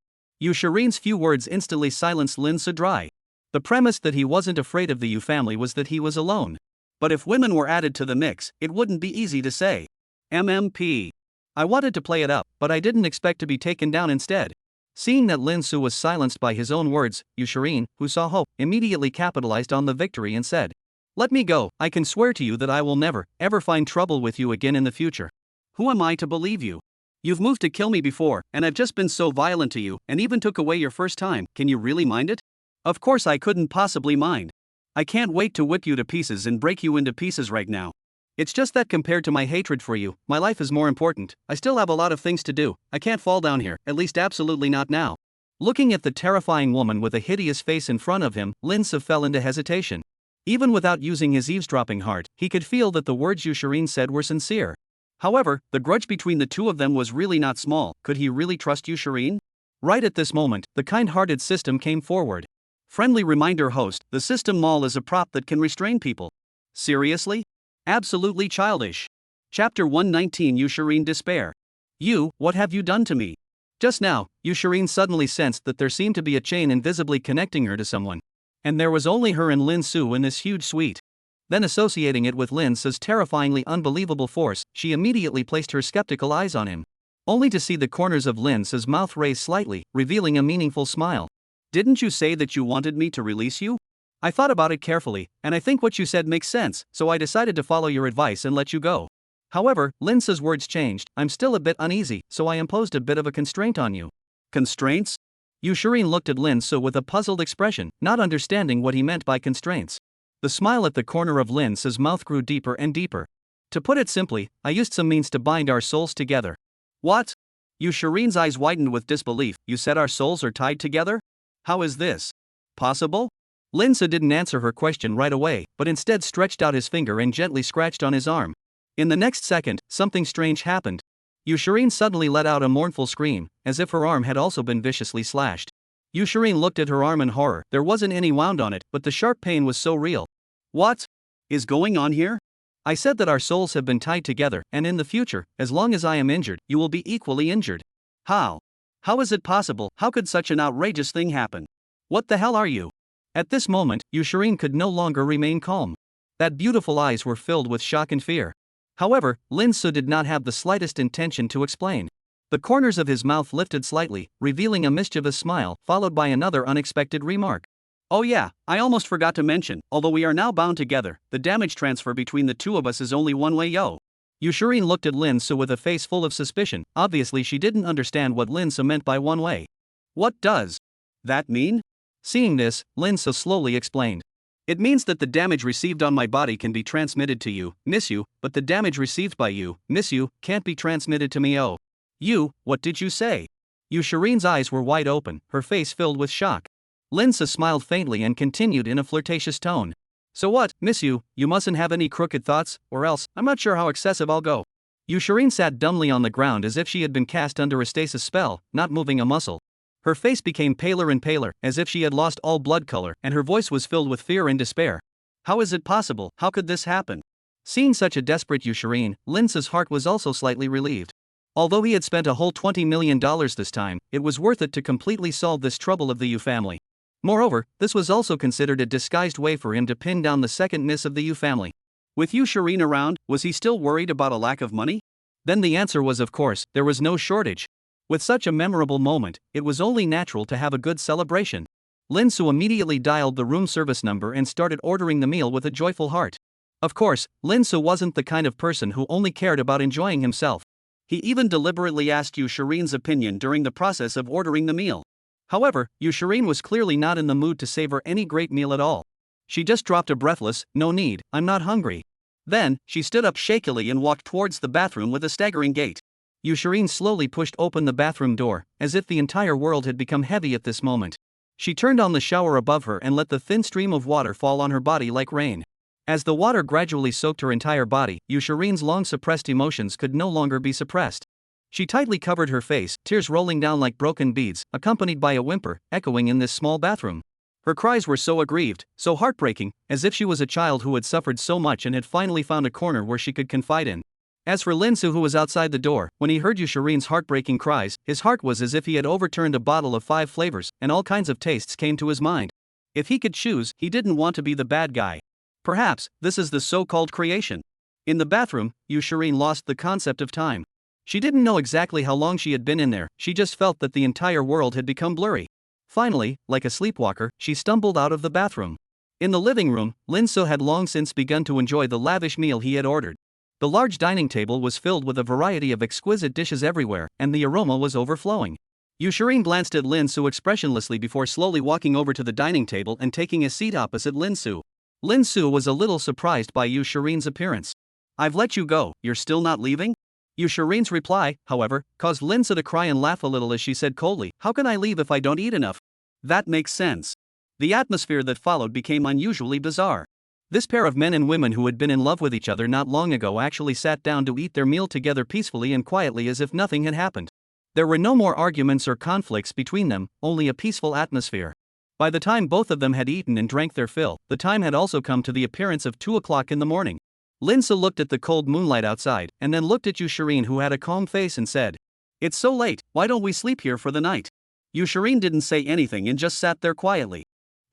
B: Yushireen's few words instantly silenced Lin Su dry. The premise that he wasn't afraid of the Yu family was that he was alone. But if women were added to the mix, it wouldn't be easy to say. MMP. I wanted to play it up, but I didn't expect to be taken down instead. Seeing that Lin Su was silenced by his own words, Yushireen, who saw hope, immediately capitalized on the victory and said, Let me go, I can swear to you that I will never, ever find trouble with you again in the future. Who am I to believe you? You've moved to kill me before, and I've just been so violent to you, and even took away your first time, can you really mind it? Of course I couldn't possibly mind. I can't wait to whip you to pieces and break you into pieces right now. It's just that compared to my hatred for you, my life is more important. I still have a lot of things to do. I can't fall down here, at least absolutely not now. Looking at the terrifying woman with a hideous face in front of him, Lin Su fell into hesitation. Even without using his eavesdropping heart, he could feel that the words Yushireen said were sincere. However, the grudge between the two of them was really not small. Could he really trust Yushireen? Right at this moment, the kind-hearted system came forward. Friendly reminder host, the system mall is a prop that can restrain people. Seriously? Absolutely childish. Chapter 119 Yushireen Despair. What have you done to me? Just now, Yushireen suddenly sensed that there seemed to be a chain invisibly connecting her to someone. And there was only her and Lin Su in this huge suite. Then associating it with Lin Su's terrifyingly unbelievable force, she immediately placed her skeptical eyes on him. Only to see the corners of Lin Su's mouth raise slightly, revealing a meaningful smile. Didn't you say that you wanted me to release you? I thought about it carefully, and I think what you said makes sense, so I decided to follow your advice and let you go. However, Lin Su's words changed. I'm still a bit uneasy, so I imposed a bit of a constraint on you. Constraints? Yushireen looked at Lin Su with a puzzled expression, not understanding what he meant by constraints. The smile at the corner of Lin Su's mouth grew deeper and deeper. To put it simply, I used some means to bind our souls together. What? Yusherin's eyes widened with disbelief. You said our souls are tied together? How is this possible? Lin Su didn't answer her question right away, but instead stretched out his finger and gently scratched on his arm. In the next second, something strange happened. Yushirin suddenly let out a mournful scream, as if her arm had also been viciously slashed. Yushirin looked at her arm in horror. There wasn't any wound on it, but the sharp pain was so real. What is going on here? I said that our souls have been tied together, and in the future, as long as I am injured, you will be equally injured. How? How is it possible? How could such an outrageous thing happen? What the hell are you? At this moment, Yushirin could no longer remain calm. That beautiful eyes were filled with shock and fear. However, Lin Su did not have the slightest intention to explain. The corners of his mouth lifted slightly, revealing a mischievous smile, followed by another unexpected remark. Oh yeah, I almost forgot to mention, although we are now bound together, the damage transfer between the two of us is only one way yo. Yushirin looked at Lin Su with a face full of suspicion. Obviously she didn't understand what Lin Su meant by one way. What does that mean? Seeing this, Lin Su slowly explained. It means that the damage received on my body can be transmitted to you, miss you, but the damage received by you, miss you, can't be transmitted to me. Oh. You, what did you say? Yushirin's eyes were wide open, her face filled with shock. Lin Su smiled faintly and continued in a flirtatious tone. So what, miss you mustn't have any crooked thoughts, or else, I'm not sure how excessive I'll go. Yushirin sat dumbly on the ground as if she had been cast under a stasis spell, not moving a muscle. Her face became paler and paler, as if she had lost all blood color, and her voice was filled with fear and despair. How is it possible? How could this happen? Seeing such a desperate Yushirin, Lin Su's heart was also slightly relieved. Although he had spent a whole $20 million this time, it was worth it to completely solve this trouble of the Yu family. Moreover, this was also considered a disguised way for him to pin down the second miss of the Yu family. With Yushirin around, was he still worried about a lack of money? Then the answer was of course, there was no shortage. With such a memorable moment, it was only natural to have a good celebration. Lin Su immediately dialed the room service number and started ordering the meal with a joyful heart. Of course, Lin Su wasn't the kind of person who only cared about enjoying himself. He even deliberately asked Yushirin's opinion during the process of ordering the meal. However, Yushirin was clearly not in the mood to savor any great meal at all. She just dropped a breathless, "No need, I'm not hungry." Then, she stood up shakily and walked towards the bathroom with a staggering gait. Yushirin slowly pushed open the bathroom door, as if the entire world had become heavy at this moment. She turned on the shower above her and let the thin stream of water fall on her body like rain. As the water gradually soaked her entire body, Yushirin's long-suppressed emotions could no longer be suppressed. She tightly covered her face, tears rolling down like broken beads, accompanied by a whimper, echoing in this small bathroom. Her cries were so aggrieved, so heartbreaking, as if she was a child who had suffered so much and had finally found a corner where she could confide in. As for Lin Su, who was outside the door, when he heard Yushirin's heartbreaking cries, his heart was as if he had overturned a bottle of 5 flavors, and all kinds of tastes came to his mind. If he could choose, he didn't want to be the bad guy. Perhaps, this is the so-called creation. In the bathroom, Yushirin lost the concept of time. She didn't know exactly how long she had been in there, she just felt that the entire world had become blurry. Finally, like a sleepwalker, she stumbled out of the bathroom. In the living room, Lin Su had long since begun to enjoy the lavish meal he had ordered. The large dining table was filled with a variety of exquisite dishes everywhere, and the aroma was overflowing. Yushirin glanced at Lin Su expressionlessly before slowly walking over to the dining table and taking a seat opposite Lin Su. Lin Su was a little surprised by Yushirin's appearance. "I've let you go, you're still not leaving?" Yushirin's reply, however, caused Lin Su to cry and laugh a little as she said coldly, "How can I leave if I don't eat enough?" That makes sense. The atmosphere that followed became unusually bizarre. This pair of men and women who had been in love with each other not long ago actually sat down to eat their meal together peacefully and quietly as if nothing had happened. There were no more arguments or conflicts between them, only a peaceful atmosphere. By the time both of them had eaten and drank their fill, the time had also come to the appearance of 2 o'clock in the morning. Lin Su looked at the cold moonlight outside, and then looked at Yushirin, who had a calm face, and said, "It's so late, why don't we sleep here for the night?" Yushirin didn't say anything and just sat there quietly.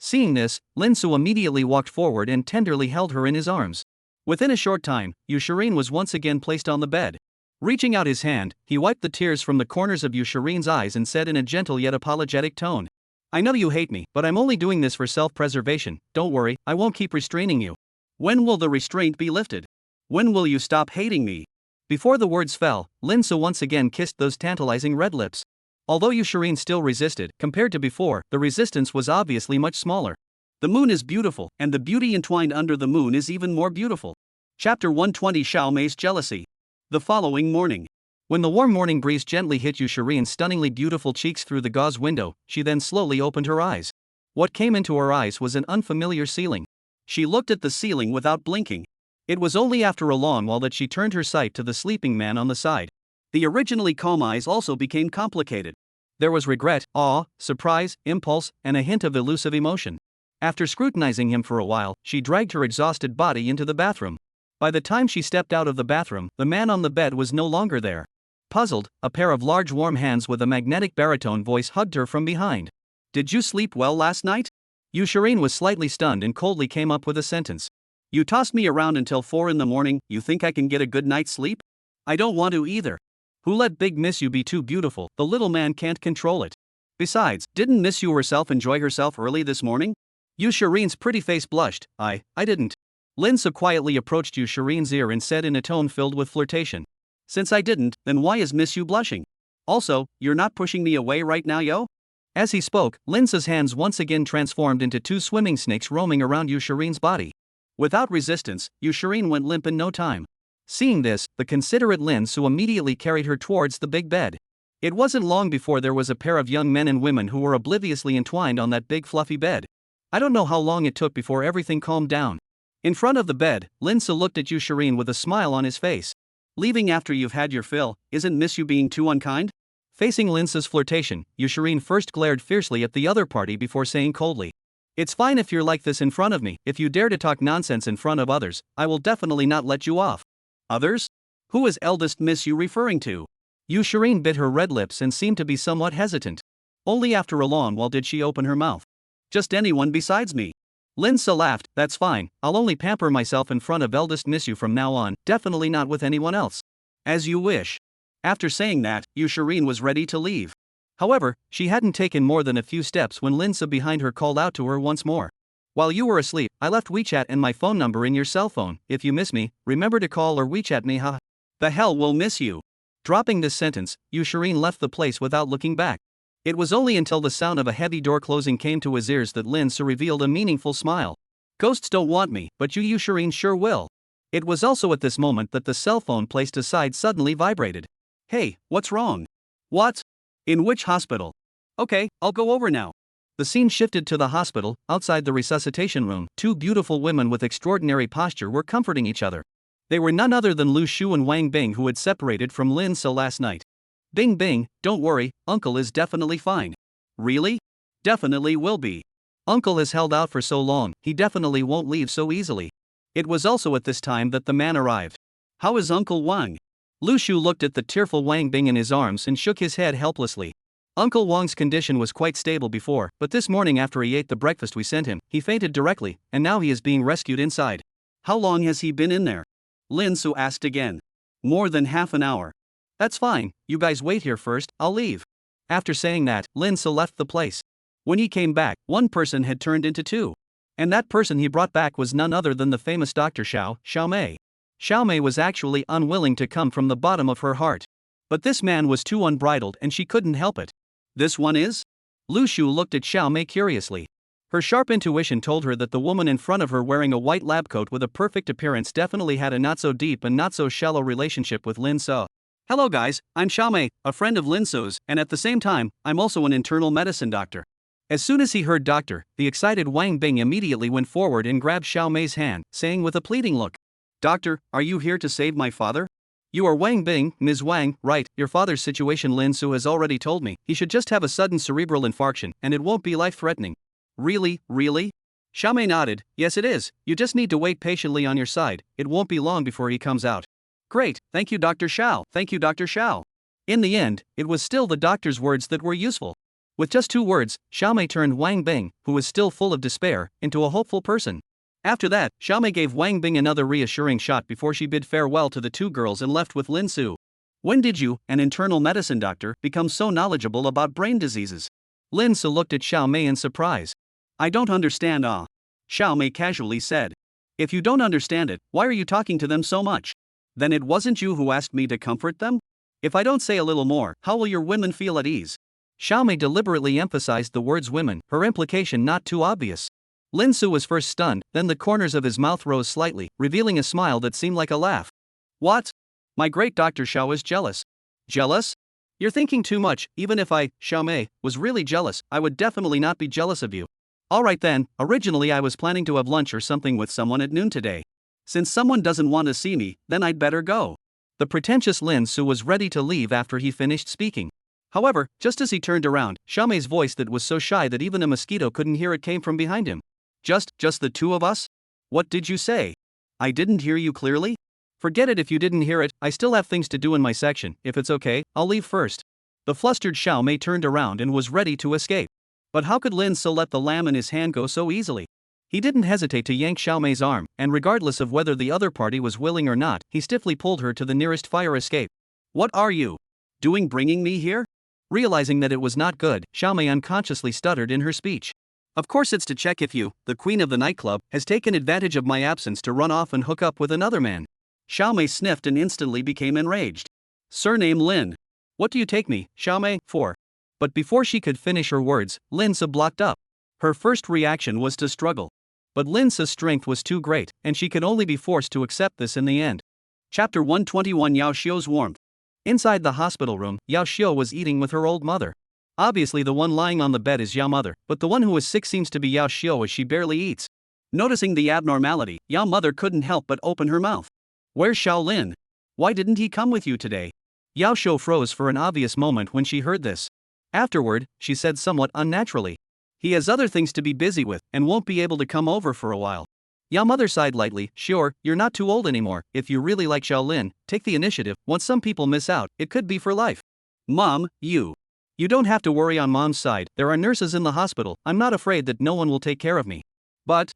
B: Seeing this, Lin Su immediately walked forward and tenderly held her in his arms. Within a short time, Yushirin was once again placed on the bed. Reaching out his hand, he wiped the tears from the corners of Yushirin's eyes and said in a gentle yet apologetic tone, "I know you hate me, but I'm only doing this for self-preservation. Don't worry, I won't keep restraining you." "When will the restraint be lifted? When will you stop hating me?" Before the words fell, Lin Su once again kissed those tantalizing red lips. Although Yushirin still resisted, compared to before, the resistance was obviously much smaller. The moon is beautiful, and the beauty entwined under the moon is even more beautiful. Chapter 120 Xiao Mei's Jealousy. The following morning.
A: When the warm morning breeze gently hit Yusharine's stunningly beautiful cheeks through the gauze window, she then slowly opened her eyes. What came into her eyes was an unfamiliar ceiling.
B: She looked at the ceiling without blinking. It was only after a long while that she turned her sight to the sleeping man on the side. The originally calm eyes also became complicated.
A: There was regret, awe, surprise, impulse, and a hint of elusive emotion. After scrutinizing him for a while, she dragged her exhausted body into the bathroom. By the time she stepped out of the bathroom, the man on the bed was no longer there. Puzzled, a pair of large warm hands with a magnetic baritone voice hugged her from behind.
B: Did you sleep well last night?
A: Yusharine was slightly stunned and coldly came up with a sentence.
B: You tossed me around until 4 in the morning, you think I can get a good night's sleep? I don't want to either.
A: Who let Big Miss You be too beautiful?
B: The little man can't control it. Besides, didn't Miss You herself enjoy herself early this morning?
A: Yusharine's pretty face blushed. I didn't.
B: Lin So quietly approached Yusharine's ear and said in a tone filled with flirtation. Since I didn't, then why is Miss You blushing? Also, you're not pushing me away right now, yo?
A: As he spoke, Lin So's hands once again transformed into 2 swimming snakes roaming around Yusharine's body.
B: Without resistance, Yusharine went limp in no time.
A: Seeing this, the considerate Lin So immediately carried her towards the big bed. It wasn't long before there was a pair of young men and women who were obliviously entwined on that big fluffy bed. I don't know how long it took before everything calmed down.
B: In front of the bed, Lin So looked at Yusharine with a smile on his face. Leaving after you've had your fill, isn't Miss You being too unkind?
A: Facing Lin So's flirtation, Yusharine first glared fiercely at the other party before saying coldly.
B: It's fine if you're like this in front of me. If you dare to talk nonsense in front of others, I will definitely not let you off. Others? Who is eldest Miss You referring to?
A: Yusharine bit her red lips and seemed to be somewhat hesitant.
B: Only after a long while did she open her mouth. Just anyone besides me. Lin So laughed. That's fine, I'll only pamper myself in front of eldest Miss You from now on, definitely not with anyone else. As you wish. After saying that, Yusharine was ready to leave.
A: However, she hadn't taken more than a few steps when Lin So behind her called out to her once more. While you were asleep, I left WeChat and my phone number in your cell phone. If you miss me, remember to call or WeChat me, ha.
B: The hell will miss you?
A: Dropping this sentence, Yusharine left the place without looking back. It was only until the sound of a heavy door closing came to his ears that Lin So revealed a meaningful smile.
B: Ghosts don't want me, but you Yusharine sure will.
A: It was also at this moment that the cell phone placed aside suddenly vibrated.
B: Hey, what's wrong? What? In which hospital? Okay, I'll go over now.
A: The scene shifted to the hospital. Outside the resuscitation room, 2 beautiful women with extraordinary posture were comforting each other. They were none other than Lu Shu and Wang Bing, who had separated from Lin So last night.
B: Bing Bing, don't worry, Uncle is definitely fine. Really? Definitely will be.
A: Uncle has held out for so long, he definitely won't leave so easily.
B: It was also at this time that the man arrived. How is Uncle Wang?
A: Lu Shu looked at the tearful Wang Bing in his arms and shook his head helplessly. Uncle Wang's condition was quite stable before, but this morning after he ate the breakfast we sent him, he fainted directly, and now he is being rescued inside.
B: How long has he been in there? Lin So asked again. More than half an hour.
A: That's fine, you guys wait here first, I'll leave. After saying that, Lin So left the place. When he came back, one person had turned into 2. And that person he brought back was none other than the famous Dr. Xiao Mei. Xiao Mei was actually unwilling to come from the bottom of her heart. But this man was too unbridled and she couldn't help it.
B: This one is?
A: Lu Shu looked at Xiao Mei curiously. Her sharp intuition told her that the woman in front of her wearing a white lab coat with a perfect appearance definitely had a not so deep and not so shallow relationship with Lin So.
B: Hello guys, I'm Xiao Mei, a friend of Lin So's, and at the same time, I'm also an internal medicine doctor.
A: As soon as he heard doctor, the excited Wang Bing immediately went forward and grabbed Xiao Mei's hand, saying with a pleading look,
B: Doctor, are you here to save my father?
A: You are Wang Bing, Ms. Wang, right? Your father's situation Lin So has already told me. He should just have a sudden cerebral infarction, and it won't be life-threatening.
B: Really? Xiao Mei nodded. Yes it is, you just need to wait patiently on your side, it won't be long before he comes out. Great, thank you Dr. Xiao, thank you Dr. Xiao.
A: In the end, it was still the doctor's words that were useful. With just 2 words, Xiao Mei turned Wang Bing, who was still full of despair, into a hopeful person. After that, Xiao Mei gave Wang Bing another reassuring shot before she bid farewell to the 2 girls and left with Lin So.
B: When did you, an internal medicine doctor, become so knowledgeable about brain diseases?
A: Lin So looked at Xiao Mei in surprise.
B: I don't understand. Xiao Mei casually said. If you don't understand it, why are you talking to them so much? Then it wasn't you who asked me to comfort them? If I don't say a little more, how will your women feel at ease?
A: Xiao Mei deliberately emphasized the words women, her implication not too obvious.
B: Lin Su was first stunned, then the corners of his mouth rose slightly, revealing a smile that seemed like a laugh. What? My great Dr. Xiao is jealous. Jealous? You're thinking too much. Even if I, Xiaomei, was really jealous, I would definitely not be jealous of you. Alright then, originally I was planning to have lunch or something with someone at noon today. Since someone doesn't want to see me, then I'd better go. The pretentious Lin Su was ready to leave after he finished speaking. However, just as he turned around, Xiaomei's voice that was so shy that even a mosquito couldn't hear it came from behind him. Just the two of us? What did you say? I didn't hear you clearly? Forget it if you didn't hear it, I still have things to do in my section. If it's okay, I'll leave first. The flustered Xiaomei turned around and was ready to escape. But how could Lin Su let the lamb in his hand go so easily? He didn't hesitate to yank Xiaomei's arm, and regardless of whether the other party was willing or not, he stiffly pulled her to the nearest fire escape. What are you doing bringing me here? Realizing that it was not good, Xiaomei unconsciously stuttered in her speech. Of course it's to check if you, the queen of the nightclub, has taken advantage of my absence to run off and hook up with another man. Xiaomei sniffed and instantly became enraged. Surname Lin. What do you take me, Xiaomei, for? But before she could finish her words, Lin Su blocked up. Her first reaction was to struggle. But Lin Su's strength was too great, and she could only be forced to accept this in the end. Chapter 121 Yao Xiu's Warmth. Inside the hospital room, Yao Xiu was eating with her old mother. Obviously the one lying on the bed is Yao mother, but the one who is sick seems to be Yao Xiu as she barely eats. Noticing the abnormality, Yao mother couldn't help but open her mouth. Where's Shaolin? Why didn't he come with you today? Yao Xiu froze for an obvious moment when she heard this. Afterward, she said somewhat unnaturally. He has other things to be busy with, and won't be able to come over for a while. Yao mother sighed lightly. Sure, you're not too old anymore. If you really like Shaolin, take the initiative. Once some people miss out, it could be for life. Mom, you don't have to worry on Mom's side. There are nurses in the hospital. I'm not afraid that no one will take care of me. But.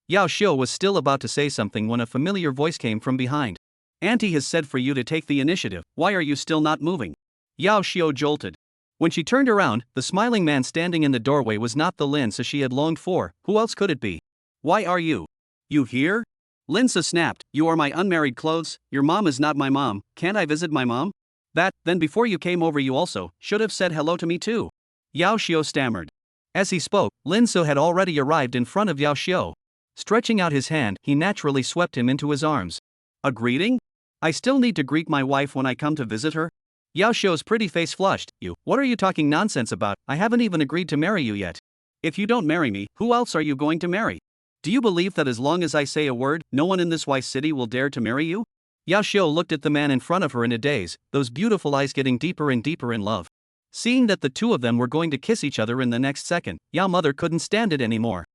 B: Yao Xiu was still about to say something when a familiar voice came from behind. Auntie has said for you to take the initiative. Why are you still not moving? Yao Xiu jolted. When she turned around, the smiling man standing in the doorway was not the Lin Su she had longed for. Who else could it be? Why are you here? Lin Su snapped. You are my unmarried clothes. Your mom is not my mom. Can't I visit my mom? Then before you came over you also should have said hello to me too. Yao Xiu stammered. As he spoke, Lin Su had already arrived in front of Yao Xiu. Stretching out his hand, he naturally swept him into his arms. A greeting? I still need to greet my wife when I come to visit her? Yao Xiu's pretty face flushed. What are you talking nonsense about? I haven't even agreed to marry you yet. If you don't marry me, who else are you going to marry? Do you believe that as long as I say a word, no one in this wise city will dare to marry you? Yao Xiu looked at the man in front of her in a daze, those beautiful eyes getting deeper and deeper in love. Seeing that the two of them were going to kiss each other in the next second, Yao mother couldn't stand it anymore.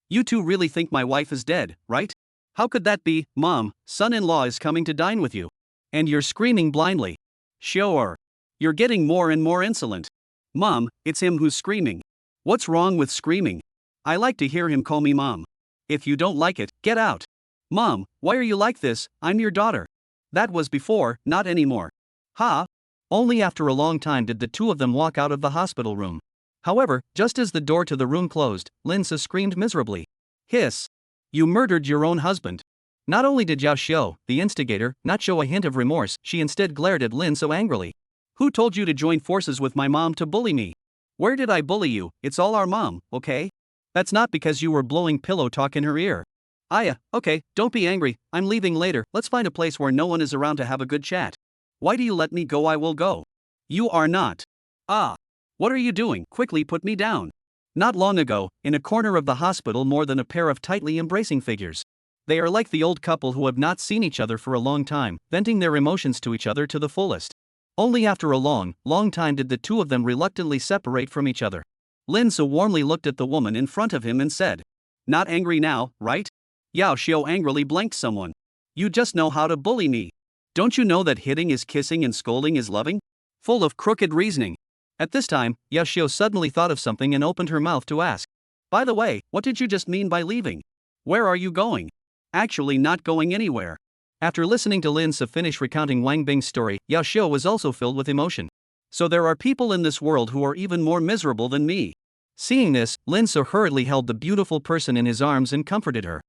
B: You two really think my wife is dead, right? How could that be? Mom, son-in-law is coming to dine with you. And you're screaming blindly. Sure. You're getting more and more insolent. Mom, it's him who's screaming. What's wrong with screaming? I like to hear him call me Mom. If you don't like it, get out. Mom, why are you like this? I'm your daughter. That was before, not anymore. Ha! Only after a long time did the two of them walk out of the hospital room. However, just as the door to the room closed, Lin Su screamed miserably. Hiss! You murdered your own husband. Not only did Yao Xiu, the instigator, not show a hint of remorse, she instead glared at Lin Su angrily. Who told you to join forces with my mom to bully me? Where did I bully you? It's all our mom, okay? That's not because you were blowing pillow talk in her ear. Okay, don't be angry, I'm leaving later, let's find a place where no one is around to have a good chat. Why do you let me go? I will go. You are not. What are you doing? Quickly put me down. Not long ago, in a corner of the hospital more than a pair of tightly embracing figures. They are like the old couple who have not seen each other for a long time, venting their emotions to each other to the fullest. Only after a long time did the two of them reluctantly separate from each other. Lin Su warmly looked at the woman in front of him and said, Not angry now, right? Yao Xiu angrily blanked someone. You just know how to bully me. Don't you know that hitting is kissing and scolding is loving? Full of crooked reasoning. At this time, Yao Xiu suddenly thought of something and opened her mouth to ask. By the way, what did you just mean by leaving? Where are you going? Actually not going anywhere. After listening to Lin Su finish recounting Wang Bing's story, Yao Xiu was also filled with emotion. So there are people in this world who are even more miserable than me. Seeing this, Lin Su hurriedly held the beautiful person in his arms and comforted her.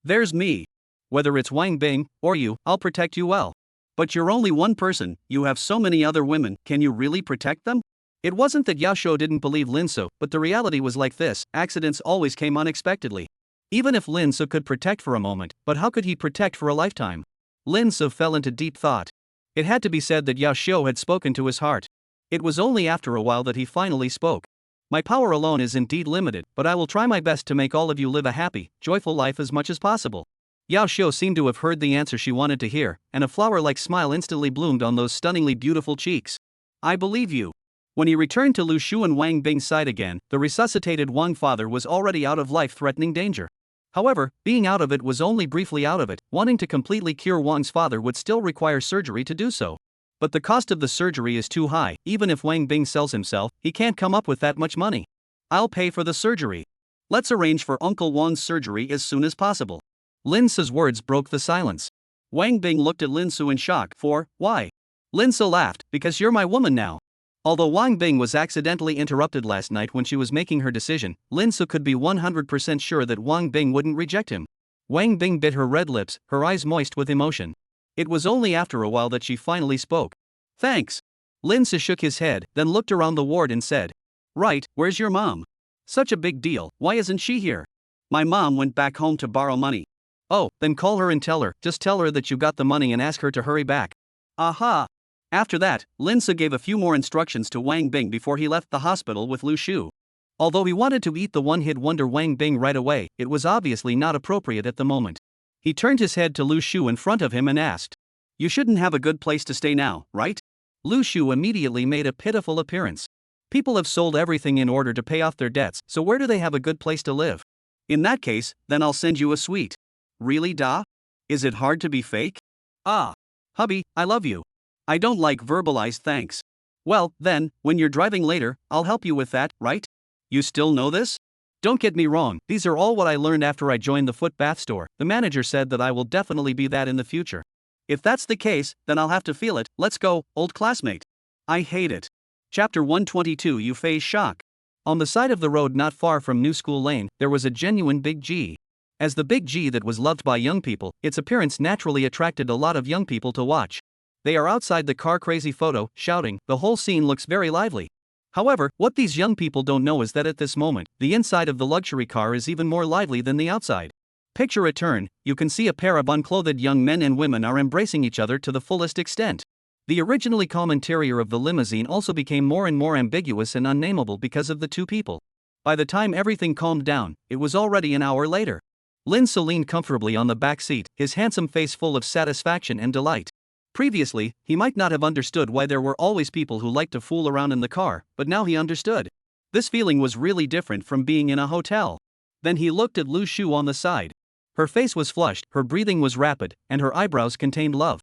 B: There's me. Whether it's Wang Bing or you, I'll protect you well. But you're only one person, you have so many other women, can you really protect them? It wasn't that Yao Xiu didn't believe Lin Su, but the reality was like this, accidents always came unexpectedly. Even if Lin Su could protect for a moment, but how could he protect for a lifetime? Lin Su fell into deep thought. It had to be said that Yao Xiao had spoken to his heart. It was only after a while that he finally spoke. My power alone is indeed limited, but I will try my best to make all of you live a happy, joyful life as much as possible. Yao Xiao seemed to have heard the answer she wanted to hear, and a flower-like smile instantly bloomed on those stunningly beautiful cheeks. I believe you. When he returned to Lu Shu and Wang Bing's side again, the resuscitated Wang father was already out of life-threatening danger. However, being out of it was only briefly out of it. Wanting to completely cure Wang's father would still require surgery to do so. But the cost of the surgery is too high. Even if Wang Bing sells himself, he can't come up with that much money. I'll pay for the surgery. Let's arrange for Uncle Wang's surgery as soon as possible. Lin Su's words broke the silence. Wang Bing looked at Lin Su in shock. Why? Lin Su laughed, because you're my woman now. Although Wang Bing was accidentally interrupted last night when she was making her decision, Lin Su could be 100% sure that Wang Bing wouldn't reject him. Wang Bing bit her red lips, her eyes moist with emotion. It was only after a while that she finally spoke. Thanks. Lin Su shook his head, then looked around the ward and said, Right, where's your mom? Such a big deal, why isn't she here? My mom went back home to borrow money. Oh, then call her and tell her, just tell her that you got the money and ask her to hurry back. Aha! After that, Lin Su gave a few more instructions to Wang Bing before he left the hospital with Lu Shu. Although he wanted to eat the one-hit wonder Wang Bing right away, it was obviously not appropriate at the moment. He turned his head to Lu Shu in front of him and asked, You shouldn't have a good place to stay now, right? Lu Shu immediately made a pitiful appearance. People have sold everything in order to pay off their debts, so where do they have a good place to live? In that case, then I'll send you a suite. Really, Da? Is it hard to be fake? Ah. Hubby, I love you. I don't like verbalized thanks. Well, then, when you're driving later, I'll help you with that, right? You still know this? Don't get me wrong, these are all what I learned after I joined the foot bath store. The manager said that I will definitely be that in the future. If that's the case, then I'll have to feel it. Let's go, old classmate. I hate it. Chapter 122 Eufay's shock. On the side of the road not far from New School Lane, there was a genuine big G. As the big G that was loved by young people, its appearance naturally attracted a lot of young people to watch. They are outside the car crazy photo, shouting, the whole scene looks very lively. However, what these young people don't know is that at this moment, the inside of the luxury car is even more lively than the outside. Picture a turn, you can see a pair of unclothed young men and women are embracing each other to the fullest extent. The originally calm interior of the limousine also became more and more ambiguous and unnameable because of the two people. By the time everything calmed down, it was already an hour later. Lin Su leaned comfortably on the back seat, his handsome face full of satisfaction and delight. Previously, he might not have understood why there were always people who liked to fool around in the car, but now he understood. This feeling was really different from being in a hotel. Then he looked at Lu Shu on the side. Her face was flushed, her breathing was rapid, and her eyebrows contained love.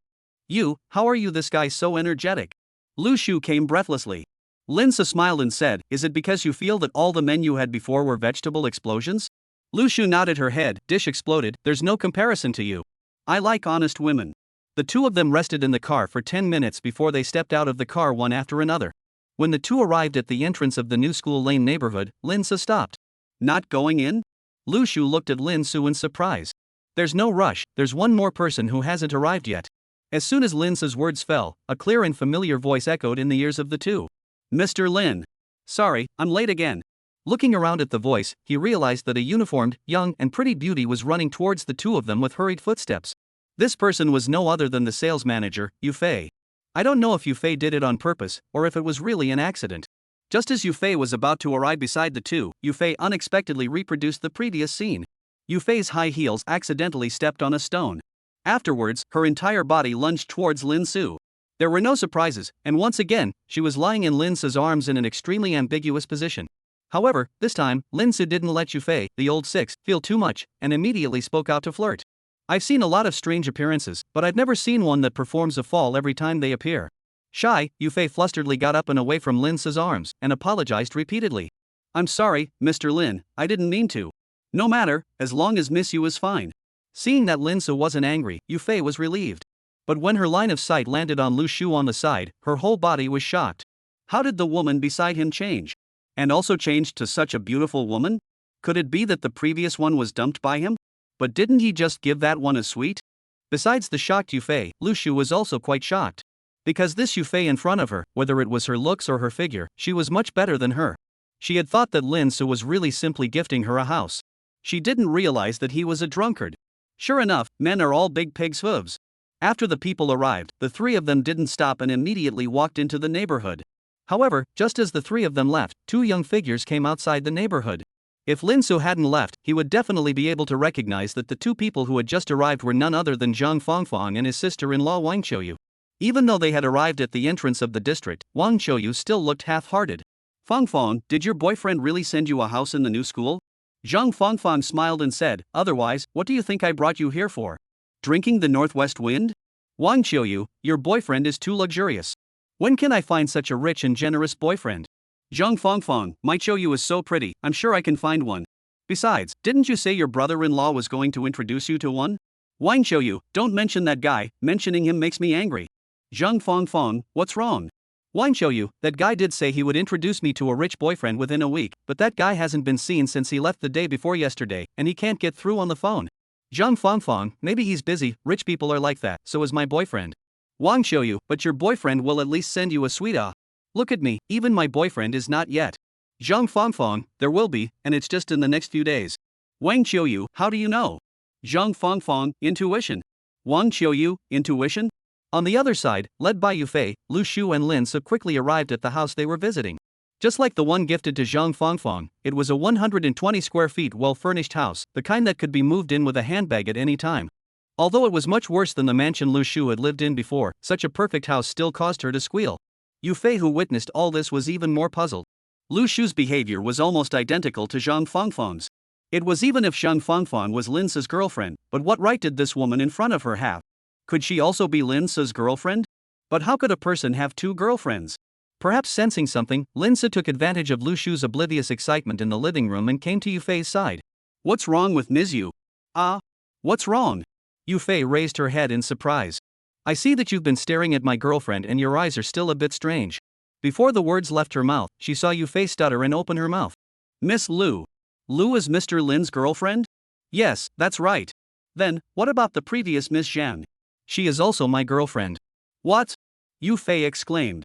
B: How are you? This guy so energetic? Lu Shu came breathlessly. Lin Su smiled and said, Is it because you feel that all the men you had before were vegetable explosions? Lu Shu nodded her head, dish exploded, there's no comparison to you. I like honest women. The two of them rested in the car for 10 minutes before they stepped out of the car one after another. When the two arrived at the entrance of the New School Lane neighborhood, Lin Su stopped. Not going in? Lu Shu looked at Lin Su in surprise. There's no rush, there's one more person who hasn't arrived yet. As soon as Lin Su's words fell, a clear and familiar voice echoed in the ears of the two. Mr. Lin. Sorry, I'm late again. Looking around at the voice, he realized that a uniformed, young, and pretty beauty was running towards the two of them with hurried footsteps. This person was no other than the sales manager, Eufay. I don't know if Eufay did it on purpose, or if it was really an accident. Just as Eufay was about to arrive beside the two, Eufay unexpectedly reproduced the previous scene. Eufay's high heels accidentally stepped on a stone. Afterwards, her entire body lunged towards Lin Su. There were no surprises, and once again, she was lying in Lin Su's arms in an extremely ambiguous position. However, this time, Lin Su didn't let Eufay, the old six, feel too much, and immediately spoke out to flirt. I've seen a lot of strange appearances, but I've never seen one that performs a fall every time they appear. Shy, Eufay flusteredly got up and away from Lin Su's arms, and apologized repeatedly. I'm sorry, Mr. Lin, I didn't mean to. No matter, as long as Miss You is fine. Seeing that Lin Su wasn't angry, Eufay was relieved. But when her line of sight landed on Lu Shu on the side, her whole body was shocked. How did the woman beside him change? And also changed to such a beautiful woman? Could it be that the previous one was dumped by him? But didn't he just give that one a sweet? Besides the shocked Eufay, Lu Shu was also quite shocked. Because this Eufay in front of her, whether it was her looks or her figure, she was much better than her. She had thought that Lin Su was really simply gifting her a house. She didn't realize that he was a drunkard. Sure enough, men are all big pigs' hooves. After the people arrived, the three of them didn't stop and immediately walked into the neighborhood. However, just as the three of them left, two young figures came outside the neighborhood. If Lin Su hadn't left, he would definitely be able to recognize that the two people who had just arrived were none other than Jeang Fongfong and his sister-in-law Wang Qiuyu. Even though they had arrived at the entrance of the district, Wang Qiuyu still looked half-hearted. Fongfong, did your boyfriend really send you a house in the new school? Jeang Fongfong smiled and said, otherwise, what do you think I brought you here for? Drinking the northwest wind? Wang Qiuyu, your boyfriend is too luxurious. When can I find such a rich and generous boyfriend? Jeang Fongfong, my Qiuyu is so pretty, I'm sure I can find one. Besides, didn't you say your brother-in-law was going to introduce you to one? Wang Qiuyu, don't mention that guy, mentioning him makes me angry. Jeang Fongfong, what's wrong? Wang Qiuyu, that guy did say he would introduce me to a rich boyfriend within a week, but that guy hasn't been seen since he left the day before yesterday, and he can't get through on the phone. Jeang Fongfong, maybe he's busy, rich people are like that, so is my boyfriend. Wang Qiuyu, but your boyfriend will at least send you a sweet Look at me, even my boyfriend is not yet. Jeang Fongfong, there will be, and it's just in the next few days. Wang Qiuyu, how do you know? Jeang Fongfong, intuition. Wang Qiuyu, intuition? On the other side, led by Eufay, Lu Shu and Lin Su quickly arrived at the house they were visiting. Just like the one gifted to Jeang Fongfong, it was a 120 square feet well-furnished house, the kind that could be moved in with a handbag at any time. Although it was much worse than the mansion Lu Shu had lived in before, such a perfect house still caused her to squeal. Eufay, who witnessed all this, was even more puzzled. Lu Shu's behavior was almost identical to Jeang Fongfong's. It was even if Jeang Fongfong was Lin Su's girlfriend, but what right did this woman in front of her have? Could she also be Lin Su's girlfriend? But how could a person have two girlfriends? Perhaps sensing something, Lin Su took advantage of Lu Shu's oblivious excitement in the living room and came to Eufay's side. What's wrong with Ms. Yu? What's wrong? Eufay raised her head in surprise. I see that you've been staring at my girlfriend and your eyes are still a bit strange. Before the words left her mouth, she saw Eufay stutter and open her mouth. Miss Lu. Lu is Mr. Lin's girlfriend? Yes, that's right. Then, what about the previous Miss Zhang? She is also my girlfriend. What? Eufay exclaimed.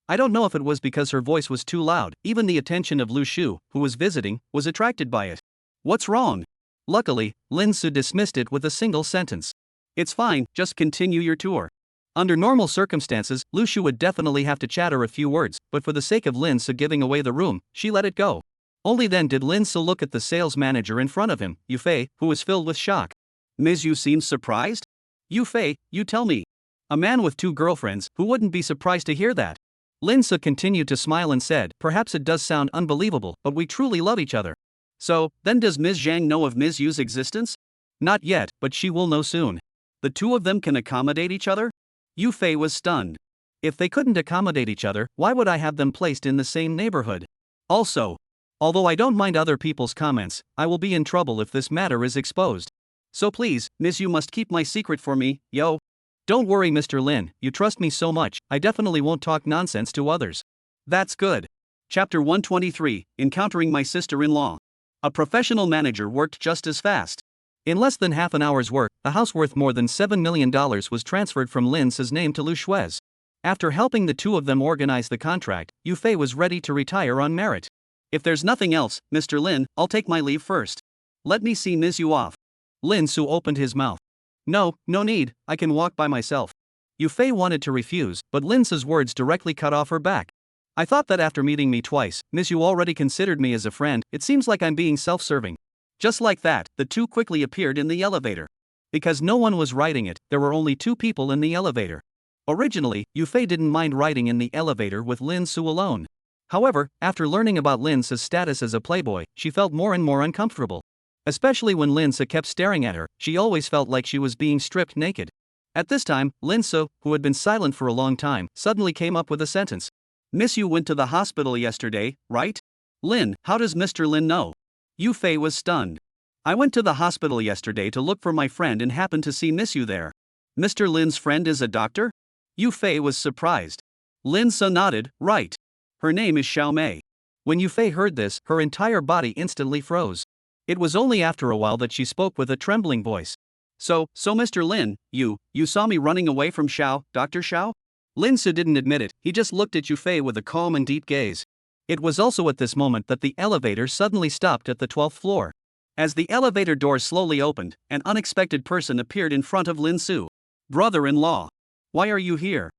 B: I don't know if it was because her voice was too loud, even the attention of Lu Shu, who was visiting, was attracted by it. What's wrong? Luckily, Lin Su dismissed it with a single sentence. It's fine, just continue your tour. Under normal circumstances, Lu Shu would definitely have to chatter a few words, but for the sake of Lin Su giving away the room, she let it go. Only then did Lin Su look at the sales manager in front of him, Eufay, who was filled with shock. Ms. Yu seems surprised? Eufay, you tell me. A man with two girlfriends, who wouldn't be surprised to hear that? Lin Su continued to smile and said, perhaps it does sound unbelievable, but we truly love each other. So, then does Ms. Zhang know of Ms. Yu's existence? Not yet, but she will know soon. The two of them can accommodate each other? Eufay was stunned. If they couldn't accommodate each other, why would I have them placed in the same neighborhood? Also, although I don't mind other people's comments, I will be in trouble if this matter is exposed. So please, Ms. Yu must keep my secret for me, yo. Don't worry, Mr. Lin, you trust me so much, I definitely won't talk nonsense to others. That's good. Chapter 123, Encountering My Sister-in-Law. A professional manager worked just as fast. In less than half an hour's work, a house worth more than $7 million was transferred from Lin Su's name to Lu Shui's. After helping the two of them organize the contract, Eufay was ready to retire on merit. If there's nothing else, Mr. Lin, I'll take my leave first. Let me see Ms. Yu off. Lin Su opened his mouth. No need, I can walk by myself. Eufay wanted to refuse, but Lin Su's words directly cut off her back. I thought that after meeting me twice, Ms. Yu already considered me as a friend, it seems like I'm being self-serving. Just like that, the two quickly appeared in the elevator. Because no one was riding it, there were only two people in the elevator. Originally, Eufay didn't mind riding in the elevator with Lin Su alone. However, after learning about Lin Su's status as a playboy, she felt more and more uncomfortable. Especially when Lin Su kept staring at her, she always felt like she was being stripped naked. At this time, Lin Su, who had been silent for a long time, suddenly came up with a sentence. Miss Yu went to the hospital yesterday, right? Lin, how does Mr. Lin know? Eufay was stunned. I went to the hospital yesterday to look for my friend and happened to see Miss Yu there. Mr. Lin's friend is a doctor? Eufay was surprised. Lin Su nodded, right. Her name is Xiao Mei. When Eufay heard this, her entire body instantly froze. It was only after a while that she spoke with a trembling voice. So Mr. Lin, you saw me running away from Xiao, Dr. Xiao? Lin Su didn't admit it, he just looked at Eufay with a calm and deep gaze. It was also at this moment that the elevator suddenly stopped at the 12th floor. As the elevator door slowly opened, an unexpected person appeared in front of Lin Su. Brother-in-law. Why are you here?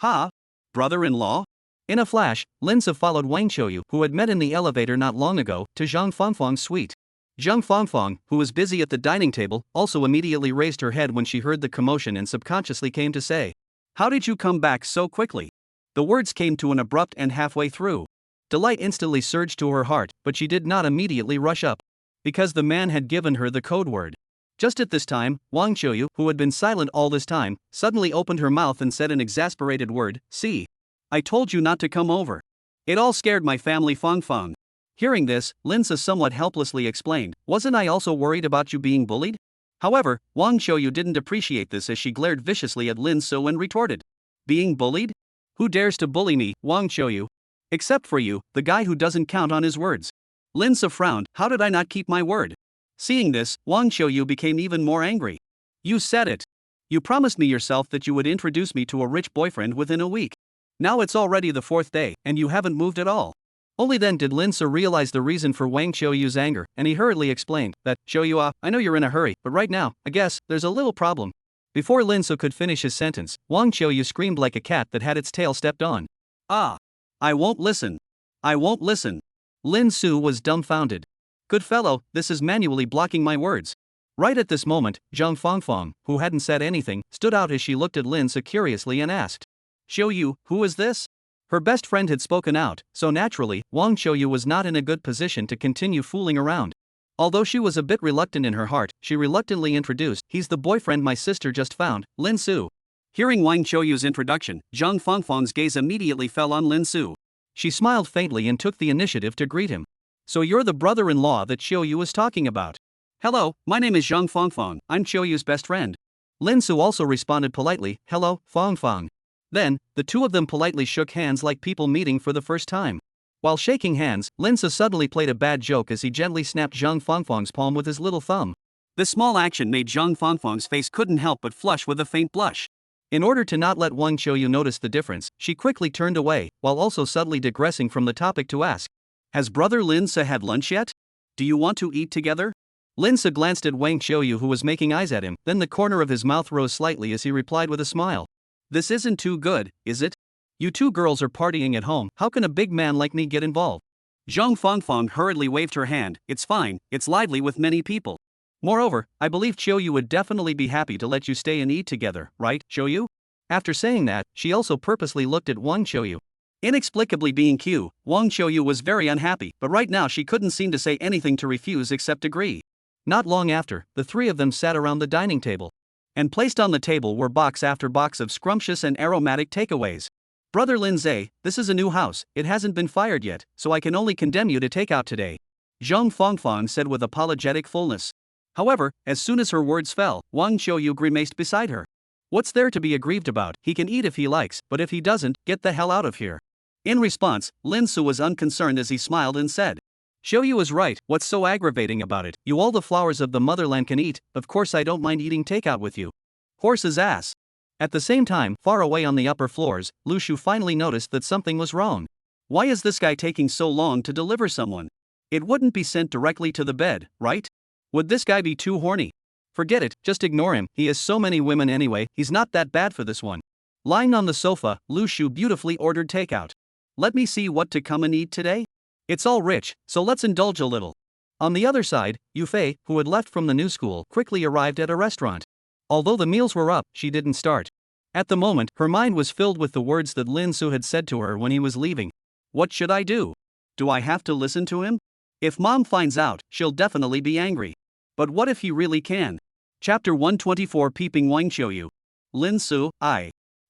B: Ha? Brother-in-law?
A: In a flash, Lin Su followed Wang Qiuyu, who had met in the elevator not long ago, to Jeang Fongfong's suite. Jeang Fongfong, who was busy at the dining table, also immediately raised her head when she heard the commotion and subconsciously came to say,
B: "How did you come back so quickly?" The words came to an abrupt end halfway through. Delight instantly surged to her heart, but she did not immediately rush up. Because the man had given her the code word. Just at this time, Wang Qiuyu, who had been silent all this time, suddenly opened her mouth and said an exasperated word, "See. I told you not to come over. It all scared my family Fongfong." Hearing this, Lin Su somewhat helplessly explained, "Wasn't I also worried about you being bullied?" However, Wang Qiuyu didn't appreciate this as she glared viciously at Lin Su and retorted, "Being bullied? Who dares to bully me, Wang Qiuyu? Except for you, the guy who doesn't count on his words." Lin Su frowned, "How did I not keep my word?" Seeing this, Wang Qiuyu became even more angry. "You said it. You promised me yourself that you would introduce me to a rich boyfriend within a week. Now it's already the 4th day, and you haven't moved at all." Only then did Lin Su realize the reason for Wang Qiuyu's anger, and he hurriedly explained that, "Qiuyu, I know you're in a hurry, but right now, I guess, there's a little problem." Before Lin Su could finish his sentence, Wang Qiuyu screamed like a cat that had its tail stepped on. "Ah! I won't listen. I won't listen." Lin Su was dumbfounded. "Good fellow, this is manually blocking my words." Right at this moment, Jeang Fongfong, who hadn't said anything, stood out as she looked at Lin Su curiously and asked, "Qiuyu, who is this?" Her best friend had spoken out, so naturally, Wang Qiuyu was not in a good position to continue fooling around. Although she was a bit reluctant in her heart, she reluctantly introduced, "He's the boyfriend my sister just found, Lin Su." Hearing Wang Qiuyu's introduction, Jeang Fongfong's gaze immediately fell on Lin Su. She smiled faintly and took the initiative to greet him. "So you're the brother-in-law that Qiuyu was talking about." "Hello, my name is Jeang Fongfong, I'm Qiuyu's best friend." Lin Su also responded politely, "Hello, Fongfong." Then, the two of them politely shook hands like people meeting for the first time. While shaking hands, Lin Su suddenly played a bad joke as he gently snapped Jeang Fongfong's palm with his little thumb. This small action made Jeang Fongfong's face couldn't help but flush with a faint blush. In order to not let Wang Qiuyu notice the difference, she quickly turned away, while also subtly digressing from the topic to ask, "Has brother Lin Su had lunch yet? Do you want to eat together?" Lin Su glanced at Wang Qiuyu, who was making eyes at him, then the corner of his mouth rose slightly as he replied with a smile. "This isn't too good, is it? You two girls are partying at home, how can a big man like me get involved?" Jeang Fongfong hurriedly waved her hand, "It's fine, it's lively with many people. Moreover, I believe Qiuyu would definitely be happy to let you stay and eat together, right, Qiuyu?" After saying that, she also purposely looked at Wang Qiuyu. Inexplicably being Q, Wang Qiuyu was very unhappy, but right now she couldn't seem to say anything to refuse except agree. Not long after, the three of them sat around the dining table. And placed on the table were box after box of scrumptious and aromatic takeaways. "Brother Lin Zhe, this is a new house, it hasn't been fired yet, so I can only condemn you to take out today," Jeang Fongfong said with apologetic fullness. However, as soon as her words fell, Wang Qiuyu grimaced beside her. "What's there to be aggrieved about? He can eat if he likes, but if he doesn't, get the hell out of here." In response, Lin Su was unconcerned as he smiled and said, "Qiuyu is right, what's so aggravating about it? You all the flowers of the motherland can eat, of course I don't mind eating takeout with you." Horse's ass. At the same time, far away on the upper floors, Lu Shu finally noticed that something was wrong. Why is this guy taking so long to deliver someone? It wouldn't be sent directly to the bed, right? Would this guy be too horny? Forget it, just ignore him, he has so many women anyway, he's not that bad for this one. Lying on the sofa, Lu Shu beautifully ordered takeout. "Let me see what to come and eat today? It's all rich, so let's indulge a little." On the other side, Eufay, who had left from the new school, quickly arrived at a restaurant. Although the meals were up, she didn't start. At the moment, her mind was filled with the words that Lin Su had said to her when he was leaving. What should I do? Do I have to listen to him? If mom finds out, she'll definitely be angry. But what if he really can? Chapter 124 Peeping Wang Qiuyu. Lin Su,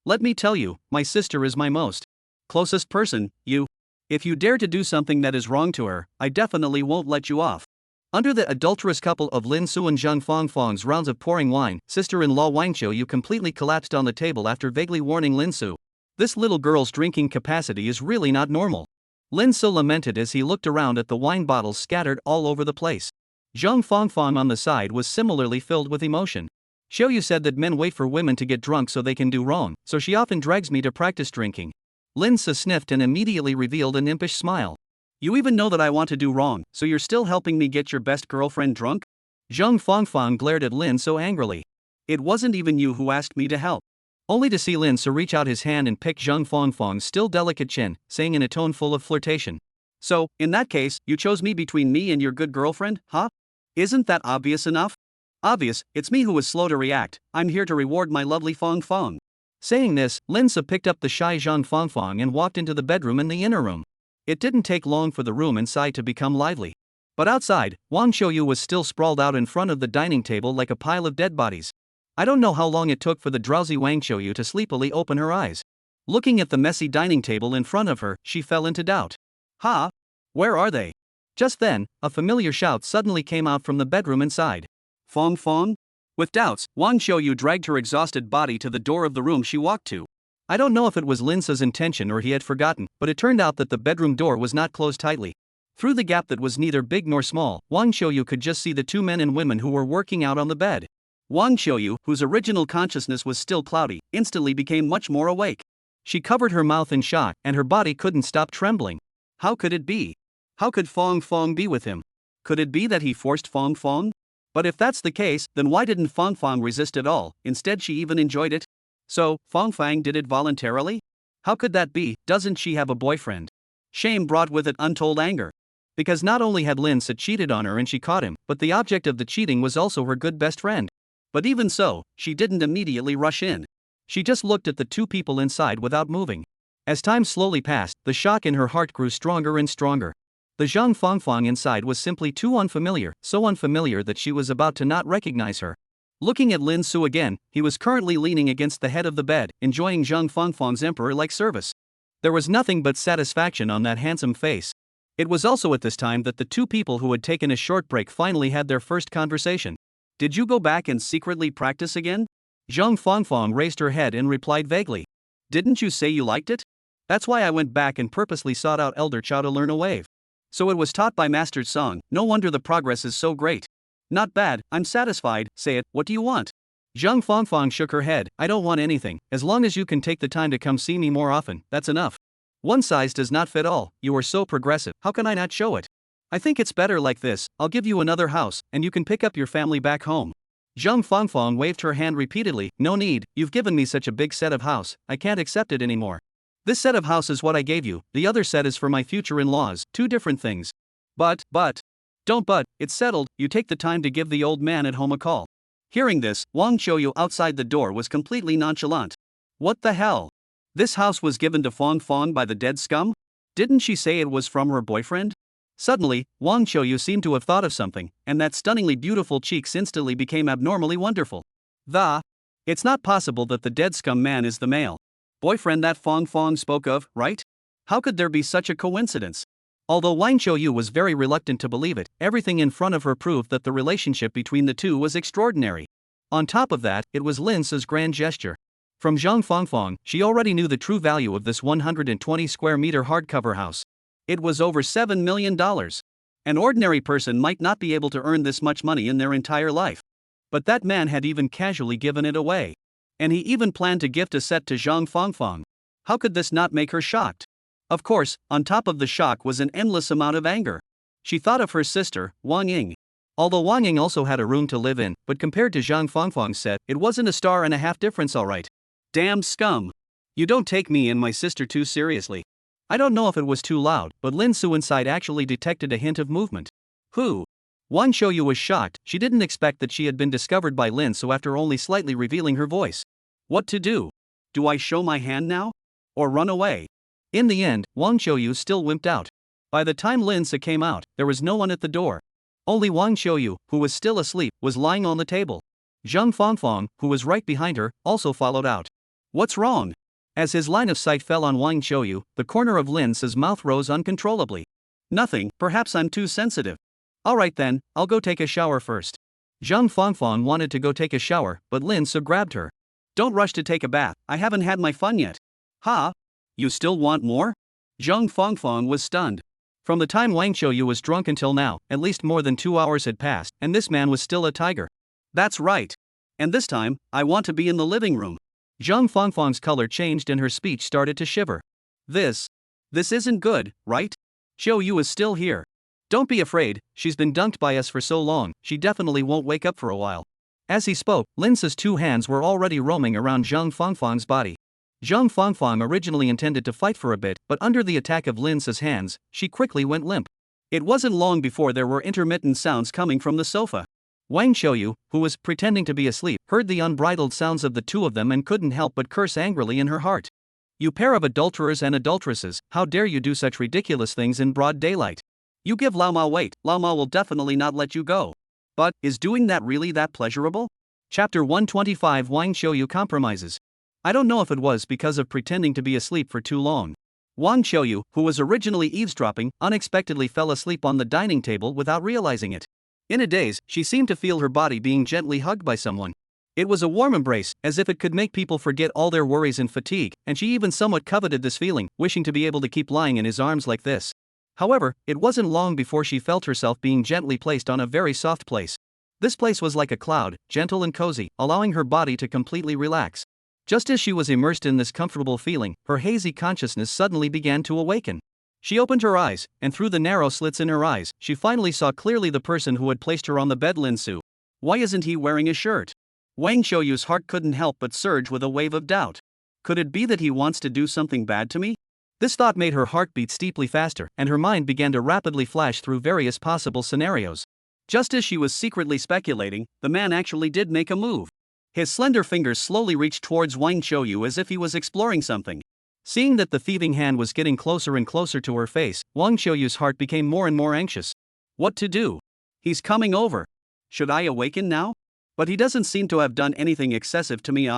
B: let me tell you, my sister is my most closest person, you. If you dare to do something that is wrong to her, I definitely won't let you off. Under the adulterous couple of Lin Su and Jeang Fongfong's rounds of pouring wine, sister-in-law Wang Qiuyu completely collapsed on the table after vaguely warning Lin Su. This little girl's drinking capacity is really not normal. Lin Su lamented as he looked around at the wine bottles scattered all over the place. Jeang Fongfong on the side was similarly filled with emotion. Qiuyu said that men wait for women to get drunk so they can do wrong, so she often drags me to practice drinking. Lin Su sniffed and immediately revealed an impish smile. You even know that I want to do wrong, so you're still helping me get your best girlfriend drunk? Jeang Fongfong glared at Lin so angrily. It wasn't even you who asked me to help. Only to see Lin So reach out his hand and pick Jeang Fongfong's still delicate chin, saying in a tone full of flirtation. So, in that case, you chose me between me and your good girlfriend, huh? Isn't that obvious enough? Obvious, it's me who was slow to react. I'm here to reward my lovely Fongfong. Saying this, Lin So picked up the shy Jeang Fongfong and walked into the bedroom in the inner room. It didn't take long for the room inside to become lively. But outside, Wang Xiaoyu was still sprawled out in front of the dining table like a pile of dead bodies. I don't know how long it took for the drowsy Wang Xiaoyu to sleepily open her eyes. Looking at the messy dining table in front of her, she fell into doubt. Ha! Where are they? Just then, a familiar shout suddenly came out from the bedroom inside. Fongfong? With doubts, Wang Xiaoyu dragged her exhausted body to the door of the room she walked to. I don't know if it was Lin So's intention or he had forgotten, but it turned out that the bedroom door was not closed tightly. Through the gap that was neither big nor small, Wang Xiaoyu could just see the two men and women who were working out on the bed. Wang Xiaoyu, whose original consciousness was still cloudy, instantly became much more awake. She covered her mouth in shock, and her body couldn't stop trembling. How could it be? How could Fongfong be with him? Could it be that he forced Fongfong? But if that's the case, then why didn't Fongfong resist at all? Instead, she even enjoyed it. So, Fongfang did it voluntarily? How could that be? Doesn't she have a boyfriend? Shame brought with it untold anger. Because not only had Lin So cheated on her and she caught him, but the object of the cheating was also her good best friend. But even so, she didn't immediately rush in. She just looked at the two people inside without moving. As time slowly passed, the shock in her heart grew stronger and stronger. The Jeang Fongfong inside was simply too unfamiliar, so unfamiliar that she was about to not recognize her. Looking at Lin So again, he was currently leaning against the head of the bed, enjoying Jeang Fongfong's emperor-like service. There was nothing but satisfaction on that handsome face. It was also at this time that the two people who had taken a short break finally had their first conversation. Did you go back and secretly practice again? Jeang Fongfong raised her head and replied vaguely. Didn't you say you liked it? That's why I went back and purposely sought out Elder Chao to learn a wave. So it was taught by Master Song, no wonder the progress is so great. Not bad, I'm satisfied, say it, what do you want? Jeang Fongfong shook her head, I don't want anything, as long as you can take the time to come see me more often, that's enough. One size does not fit all, you are so progressive, how can I not show it? I think it's better like this, I'll give you another house, and you can pick up your family back home. Jeang Fongfong waved her hand repeatedly, no need, you've given me such a big set of house, I can't accept it anymore. This set of house is what I gave you, the other set is for my future in-laws, two different things. But. Don't but, it's settled, you take the time to give the old man at home a call. Hearing this, Wang Xiaoyu outside the door was completely nonchalant. What the hell? This house was given to Fongfong by the dead scum? Didn't she say it was from her boyfriend? Suddenly, Wang Xiaoyu seemed to have thought of something, and that stunningly beautiful cheeks instantly became abnormally wonderful. It's not possible that the dead scum man is the male boyfriend that Fongfong spoke of, right? How could there be such a coincidence? Although Wang Xiaoyu was very reluctant to believe it, everything in front of her proved that the relationship between the two was extraordinary. On top of that, it was Lin So's grand gesture. From Jeang Fongfong, she already knew the true value of this 120 square meter hardcover house. It was over $7 million. An ordinary person might not be able to earn this much money in their entire life. But that man had even casually given it away. And he even planned to gift a set to Jeang Fongfong. How could this not make her shocked? Of course, on top of the shock was an endless amount of anger. She thought of her sister, Wong Ying. Although Wong Ying also had a room to live in, but compared to Jeang Fongfong's set, it wasn't a star and a half difference alright. Damn scum. You don't take me and my sister too seriously. I don't know if it was too loud, but Lin So inside actually detected a hint of movement. Who? Wang Xiaoyu was shocked, she didn't expect that she had been discovered by Lin So after only slightly revealing her voice. What to do? Do I show my hand now? Or run away? In the end, Wang Xiaoyu still wimped out. By the time Lin So came out, there was no one at the door. Only Wang Xiaoyu, who was still asleep, was lying on the table. Jeang Fongfong, who was right behind her, also followed out. What's wrong? As his line of sight fell on Wang Xiaoyu, the corner of Lin So's mouth rose uncontrollably. Nothing, perhaps I'm too sensitive. Alright then, I'll go take a shower first. Jeang Fongfong wanted to go take a shower, but Lin So grabbed her. Don't rush to take a bath, I haven't had my fun yet. Ha? You still want more? Jeang Fongfong was stunned. From the time Wang Xiaoyu was drunk until now, at least more than 2 hours had passed, and this man was still a tiger. That's right. And this time, I want to be in the living room. Jeang Fongfong's color changed and her speech started to shiver. This isn't good, right? Xiao is still here. Don't be afraid, she's been dunked by us for so long, she definitely won't wake up for a while. As he spoke, Lin's 2 hands were already roaming around Jeang Fongfong's body. Jeang Fongfong originally intended to fight for a bit, but under the attack of Lin's hands, she quickly went limp. It wasn't long before there were intermittent sounds coming from the sofa. Wang Xiaoyu, who was pretending to be asleep, heard the unbridled sounds of the two of them and couldn't help but curse angrily in her heart. You pair of adulterers and adulteresses, how dare you do such ridiculous things in broad daylight? You give Lao Ma weight, Lao Ma will definitely not let you go. But, is doing that really that pleasurable? Chapter 125 Wang Xiaoyu compromises. I don't know if it was because of pretending to be asleep for too long. Wang Xiaoyu, who was originally eavesdropping, unexpectedly fell asleep on the dining table without realizing it. In a daze, she seemed to feel her body being gently hugged by someone. It was a warm embrace, as if it could make people forget all their worries and fatigue, and she even somewhat coveted this feeling, wishing to be able to keep lying in his arms like this. However, it wasn't long before she felt herself being gently placed on a very soft place. This place was like a cloud, gentle and cozy, allowing her body to completely relax. Just as she was immersed in this comfortable feeling, her hazy consciousness suddenly began to awaken. She opened her eyes, and through the narrow slits in her eyes, she finally saw clearly the person who had placed her on the bed. Lin Su. Why isn't he wearing a shirt? Wang Xiaoyu's heart couldn't help but surge with a wave of doubt. Could it be that he wants to do something bad to me? This thought made her heart beat steeply faster, and her mind began to rapidly flash through various possible scenarios. Just as she was secretly speculating, the man actually did make a move. His slender fingers slowly reached towards Wang Xiaoyu as if he was exploring something. Seeing that the thieving hand was getting closer and closer to her face, Wang Xiaoyu's heart became more and more anxious. What to do? He's coming over. Should I awaken now? But he doesn't seem to have done anything excessive to me.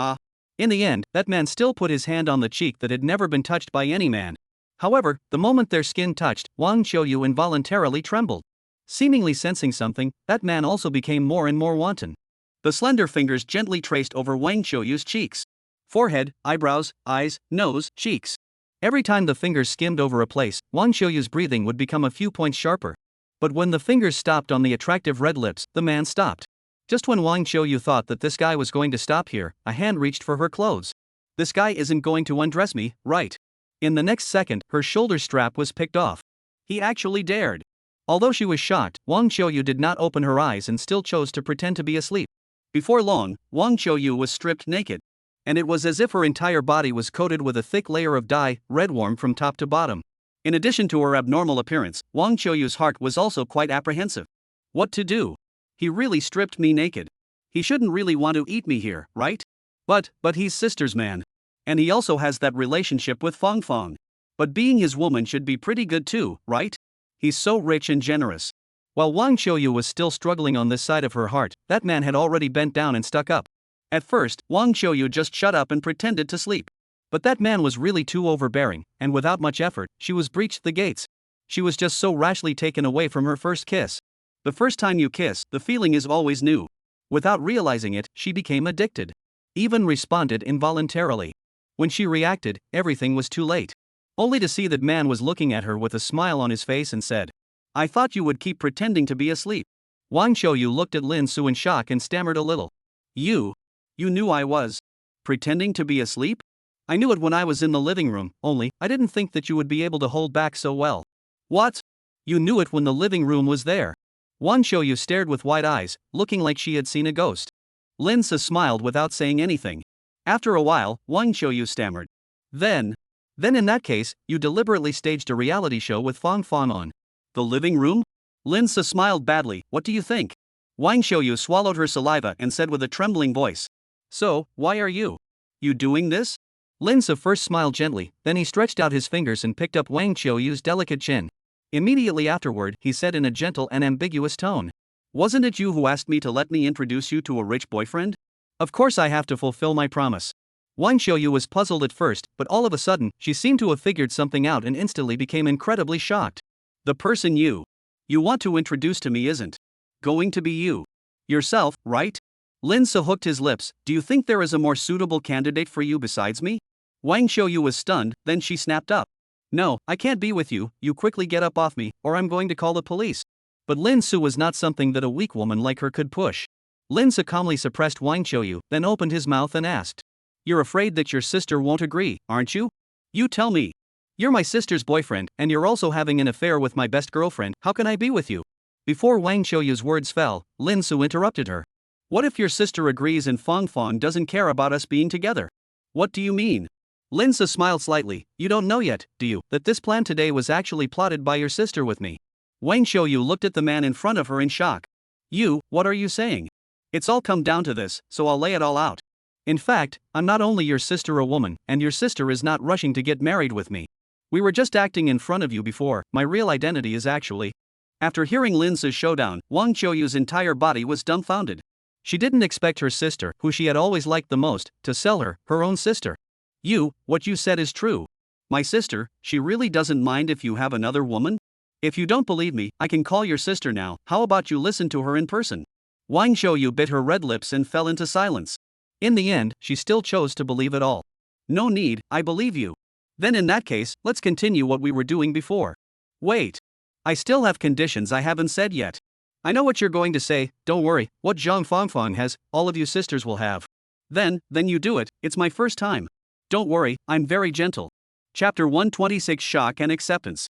B: In the end, that man still put his hand on the cheek that had never been touched by any man. However, the moment their skin touched, Wang Xiaoyu involuntarily trembled. Seemingly sensing something, that man also became more and more wanton. The slender fingers gently traced over Wang Xiaoyu's cheeks. Forehead, eyebrows, eyes, nose, cheeks. Every time the fingers skimmed over a place, Wang Xiaoyu's breathing would become a few points sharper. But when the fingers stopped on the attractive red lips, the man stopped. Just when Wang Xiaoyu thought that this guy was going to stop here, a hand reached for her clothes. This guy isn't going to undress me, right? In the next second, her shoulder strap was picked off. He actually dared. Although she was shocked, Wang Xiaoyu did not open her eyes and still chose to pretend to be asleep. Before long, Wang Xiaoyu was stripped naked. And it was as if her entire body was coated with a thick layer of dye, red warm from top to bottom. In addition to her abnormal appearance, Wang Xiaoyu's heart was also quite apprehensive. What to do? He really stripped me naked. He shouldn't really want to eat me here, right? But he's sister's man. And he also has that relationship with Fongfong. But being his woman should be pretty good too, right? He's so rich and generous. While Wang Xiaoyu was still struggling on this side of her heart, that man had already bent down and stuck up. At first, Wang Xiaoyu just shut up and pretended to sleep. But that man was really too overbearing, and without much effort, she was breached the gates. She was just so rashly taken away from her first kiss. The first time you kiss, the feeling is always new. Without realizing it, she became addicted. Even responded involuntarily. When she reacted, everything was too late. Only to see that man was looking at her with a smile on his face and said, "I thought you would keep pretending to be asleep." Wang Xiaoyu looked at Lin Su in shock and stammered a little. You knew I was pretending to be asleep? I knew it when I was in the living room, only I didn't think that you would be able to hold back so well. What? You knew it when the living room was there? Wang Xiaoyu stared with wide eyes, looking like she had seen a ghost. Lin Su smiled without saying anything. After a while, Wang Xiaoyu stammered. Then in that case, you deliberately staged a reality show with Fongfong on the living room? Lin Su smiled badly. What do you think? Wang Xiaoyu swallowed her saliva and said with a trembling voice. So, why are you doing this? Lin Su first smiled gently, then he stretched out his fingers and picked up Wang Xiaoyu's delicate chin. Immediately afterward, he said in a gentle and ambiguous tone. Wasn't it you who asked me to let me introduce you to a rich boyfriend? Of course I have to fulfill my promise. Wang Xiaoyu was puzzled at first, but all of a sudden, she seemed to have figured something out and instantly became incredibly shocked. The person you want to introduce to me isn't going to be you yourself, right? Lin Su hooked his lips. Do you think there is a more suitable candidate for you besides me? Wang Xiaoyu was stunned, then she snapped up. No, I can't be with you, you quickly get up off me, or I'm going to call the police. But Lin Su was not something that a weak woman like her could push. Lin Su calmly suppressed Wang Xiaoyu, then opened his mouth and asked. You're afraid that your sister won't agree, aren't you? You tell me. You're my sister's boyfriend, and you're also having an affair with my best girlfriend. How can I be with you? Before Wang Qiuyu's words fell, Lin Su interrupted her. What if your sister agrees and Fongfong doesn't care about us being together? What do you mean? Lin Su smiled slightly. You don't know yet, do you, that this plan today was actually plotted by your sister with me? Wang Qiuyu looked at the man in front of her in shock. You, what are you saying? It's all come down to this, so I'll lay it all out. In fact, I'm not only your sister a woman, and your sister is not rushing to get married with me. We were just acting in front of you before. My real identity is actually. After hearing Lin Su's showdown, Wang Qiuyu's entire body was dumbfounded. She didn't expect her sister, who she had always liked the most, to sell her, her own sister. What you said is true. My sister, she really doesn't mind if you have another woman? If you don't believe me, I can call your sister now. How about you listen to her in person? Wang Qiuyu bit her red lips and fell into silence. In the end, she still chose to believe it all. No need, I believe you. Then in that case, let's continue what we were doing before. Wait. I still have conditions I haven't said yet. I know what you're going to say. Don't worry, what Jeang Fongfong has, all of you sisters will have. Then you do it. It's my first time. Don't worry, I'm very gentle. Chapter 126 Shock and Acceptance.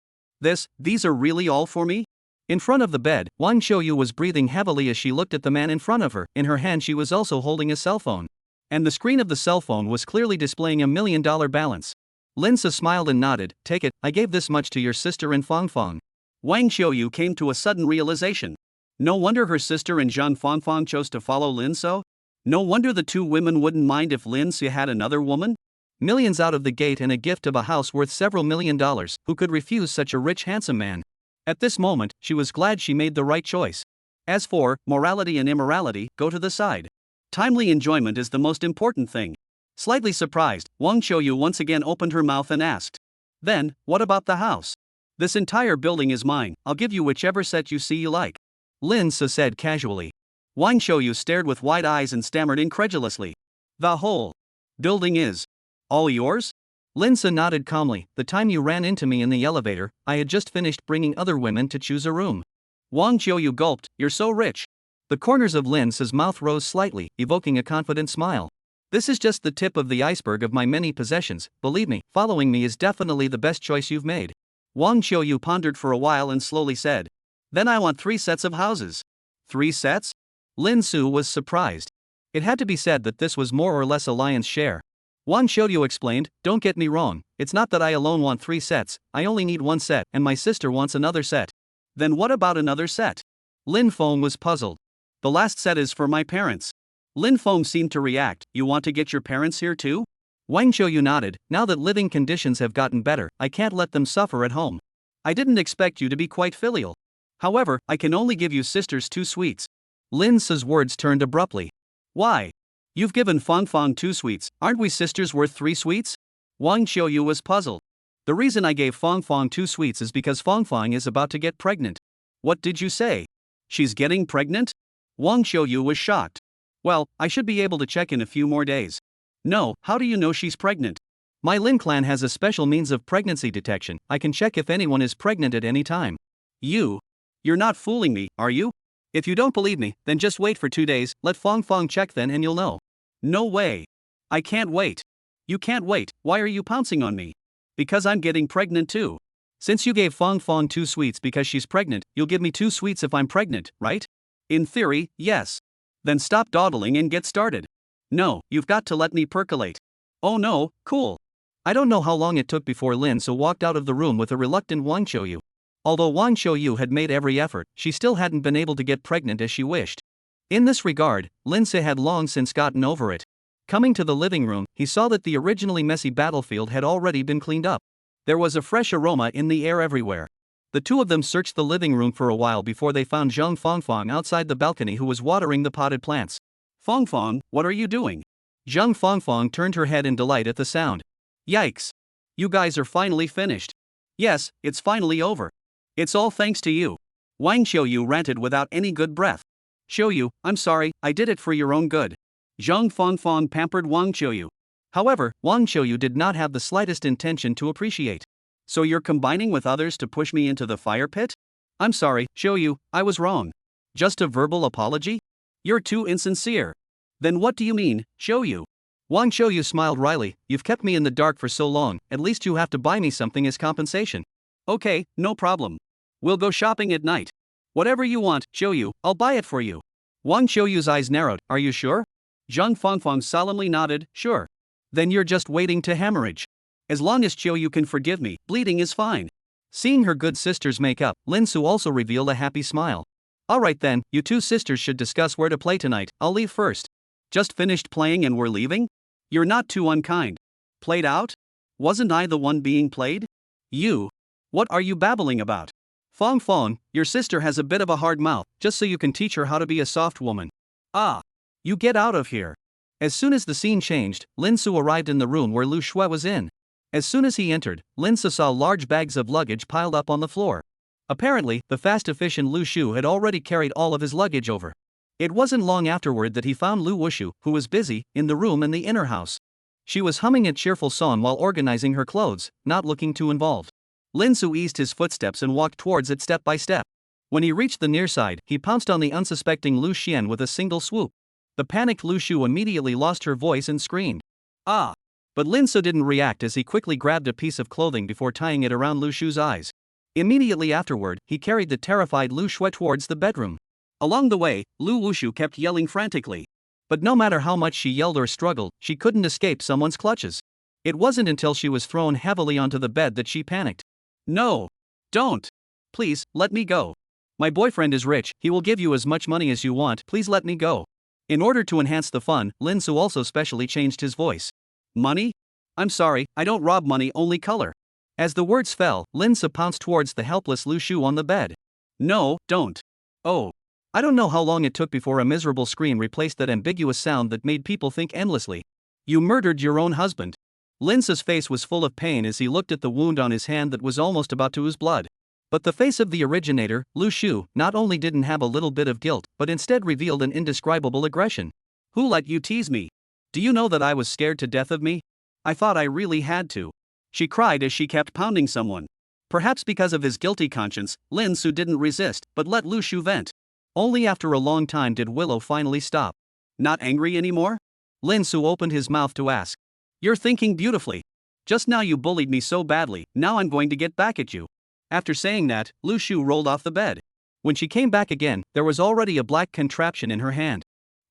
B: These are really all for me? In front of the bed, Wang Qiuyu was breathing heavily as she looked at the man in front of her. In her hand she was also holding a cell phone. And the screen of the cell phone was clearly displaying $1 million balance. Lin Su smiled and nodded. Take it, I gave this much to your sister and Fongfong. Wang Qiuyu came to a sudden realization. No wonder her sister and Jeang Fongfong chose to follow Lin Su. No wonder the two women wouldn't mind if Lin Su had another woman. Millions out of the gate and a gift of a house worth several $1 million. Who could refuse such a rich handsome man? At this moment, she was glad she made the right choice. As for morality and immorality, go to the side. Timely enjoyment is the most important thing. Slightly surprised, Wang Qiuyu once again opened her mouth and asked. Then, what about the house? This entire building is mine. I'll give you whichever set you see you like. Lin Su said casually. Wang Qiuyu stared with wide eyes and stammered incredulously. The whole building is all yours? Lin Su nodded calmly. The time you ran into me in the elevator, I had just finished bringing other women to choose a room. Wang Qiuyu gulped. You're so rich. The corners of Lin Su's mouth rose slightly, evoking a confident smile. This is just the tip of the iceberg of my many possessions. Believe me, following me is definitely the best choice you've made. Wang Qiuyu pondered for a while and slowly said. Then I want 3 sets of houses. 3 sets? Lin Su was surprised. It had to be said that this was more or less a lion's share. Wang Qiuyu explained, don't get me wrong, it's not that I alone want 3 sets, I only need 1 set, and my sister wants another set. Then what about another set? Lin Fong was puzzled. The last set is for my parents. Lin Fong seemed to react. You want to get your parents here too? Wang Qiuyu nodded. Now that living conditions have gotten better, I can't let them suffer at home. I didn't expect you to be quite filial. However, I can only give you sisters 2 suites. Lin Su's words turned abruptly. Why? You've given Fongfong 2 suites, aren't we sisters worth 3 suites? Wang Qiuyu was puzzled. The reason I gave Fongfong 2 suites is because Fongfong is about to get pregnant. What did you say? She's getting pregnant? Wang Qiuyu was shocked. Well, I should be able to check in a few more days. No, how do you know she's pregnant? My Lin clan has a special means of pregnancy detection. I can check if anyone is pregnant at any time. You're not fooling me, are you? If you don't believe me, then just wait for 2 days, let Fongfong check then and you'll know. No way. I can't wait. You can't wait, why are you pouncing on me? Because I'm getting pregnant too. Since you gave Fongfong 2 suites because she's pregnant, you'll give me 2 suites if I'm pregnant, right? In theory, yes. Then stop dawdling and get started. No, you've got to let me percolate. Oh no, cool. I don't know how long it took before Lin Su walked out of the room with a reluctant Wang Qiuyu. Although Wang Qiuyu had made every effort, she still hadn't been able to get pregnant as she wished. In this regard, Lin Su had long since gotten over it. Coming to the living room, he saw that the originally messy battlefield had already been cleaned up. There was a fresh aroma in the air everywhere. The two of them searched the living room for a while before they found Jeang Fongfong outside the balcony who was watering the potted plants. Fongfong, what are you doing? Jeang Fongfong turned her head in delight at the sound. Yikes! You guys are finally finished. Yes, it's finally over. It's all thanks to you. Wang Qiuyu ranted without any good breath. Qiuyu, I'm sorry, I did it for your own good. Jeang Fongfong pampered Wang Qiuyu. However, Wang Qiuyu did not have the slightest intention to appreciate. So you're combining with others to push me into the fire pit? I'm sorry, Qiuyu, I was wrong. Just a verbal apology? You're too insincere. Then what do you mean, Qiuyu? Wang Xiaoyu smiled wryly. You've kept me in the dark for so long, at least you have to buy me something as compensation. Okay, no problem. We'll go shopping at night. Whatever you want, Xiaoyu, I'll buy it for you. Wang Xiaoyu's eyes narrowed. Are you sure? Jeang Fongfong solemnly nodded. Sure. Then you're just waiting to hemorrhage. As long as Xiaoyu can forgive me, bleeding is fine. Seeing her good sisters make up, Lin Su also revealed a happy smile. Alright then, you two sisters should discuss where to play tonight. I'll leave first. Just finished playing and we're leaving? You're not too unkind. Played out? Wasn't I the one being played? You? What are you babbling about? Fong Fong, your sister has a bit of a hard mouth, just so you can teach her how to be a soft woman. Ah. You get out of here. As soon as the scene changed, Lin Su arrived in the room where Lu Shui was in. As soon as he entered, Lin Su saw large bags of luggage piled up on the floor. Apparently, the fast efficient Lu Shu had already carried all of his luggage over. It wasn't long afterward that he found Lu Wushu, who was busy, in the room in the inner house. She was humming a cheerful song while organizing her clothes, not looking too involved. Lin Su eased his footsteps and walked towards it step by step. When he reached the near side, he pounced on the unsuspecting Lu Xian with a single swoop. The panicked Lu Shu immediately lost her voice and screamed. Ah! But Lin Su didn't react as he quickly grabbed a piece of clothing before tying it around Lu Shu's eyes. Immediately afterward, he carried the terrified Lu Shui towards the bedroom. Along the way, Lu Wushu kept yelling frantically. But no matter how much she yelled or struggled, she couldn't escape someone's clutches. It wasn't until she was thrown heavily onto the bed that she panicked. No! Don't! Please, let me go. My boyfriend is rich, he will give you as much money as you want, please let me go. In order to enhance the fun, Lin Su also specially changed his voice. Money? I'm sorry, I don't rob money, only color. As the words fell, Lin Su pounced towards the helpless Lu Shu on the bed. No, don't. Oh. I don't know how long it took before a miserable scream replaced that ambiguous sound that made people think endlessly. You murdered your own husband. Lin Su's face was full of pain as he looked at the wound on his hand that was almost about to ooze blood. But the face of the originator, Lu Shu, not only didn't have a little bit of guilt, but instead revealed an indescribable aggression. Who let you tease me? Do you know that I was scared to death of me? I thought I really had to. She cried as she kept pounding someone. Perhaps because of his guilty conscience, Lin Su didn't resist, but let Lu Shu vent. Only after a long time did Willow finally stop. Not angry anymore? Lin Su opened his mouth to ask. You're thinking beautifully. Just now you bullied me so badly, now I'm going to get back at you. After saying that, Lu Shu rolled off the bed. When she came back again, there was already a black contraption in her hand.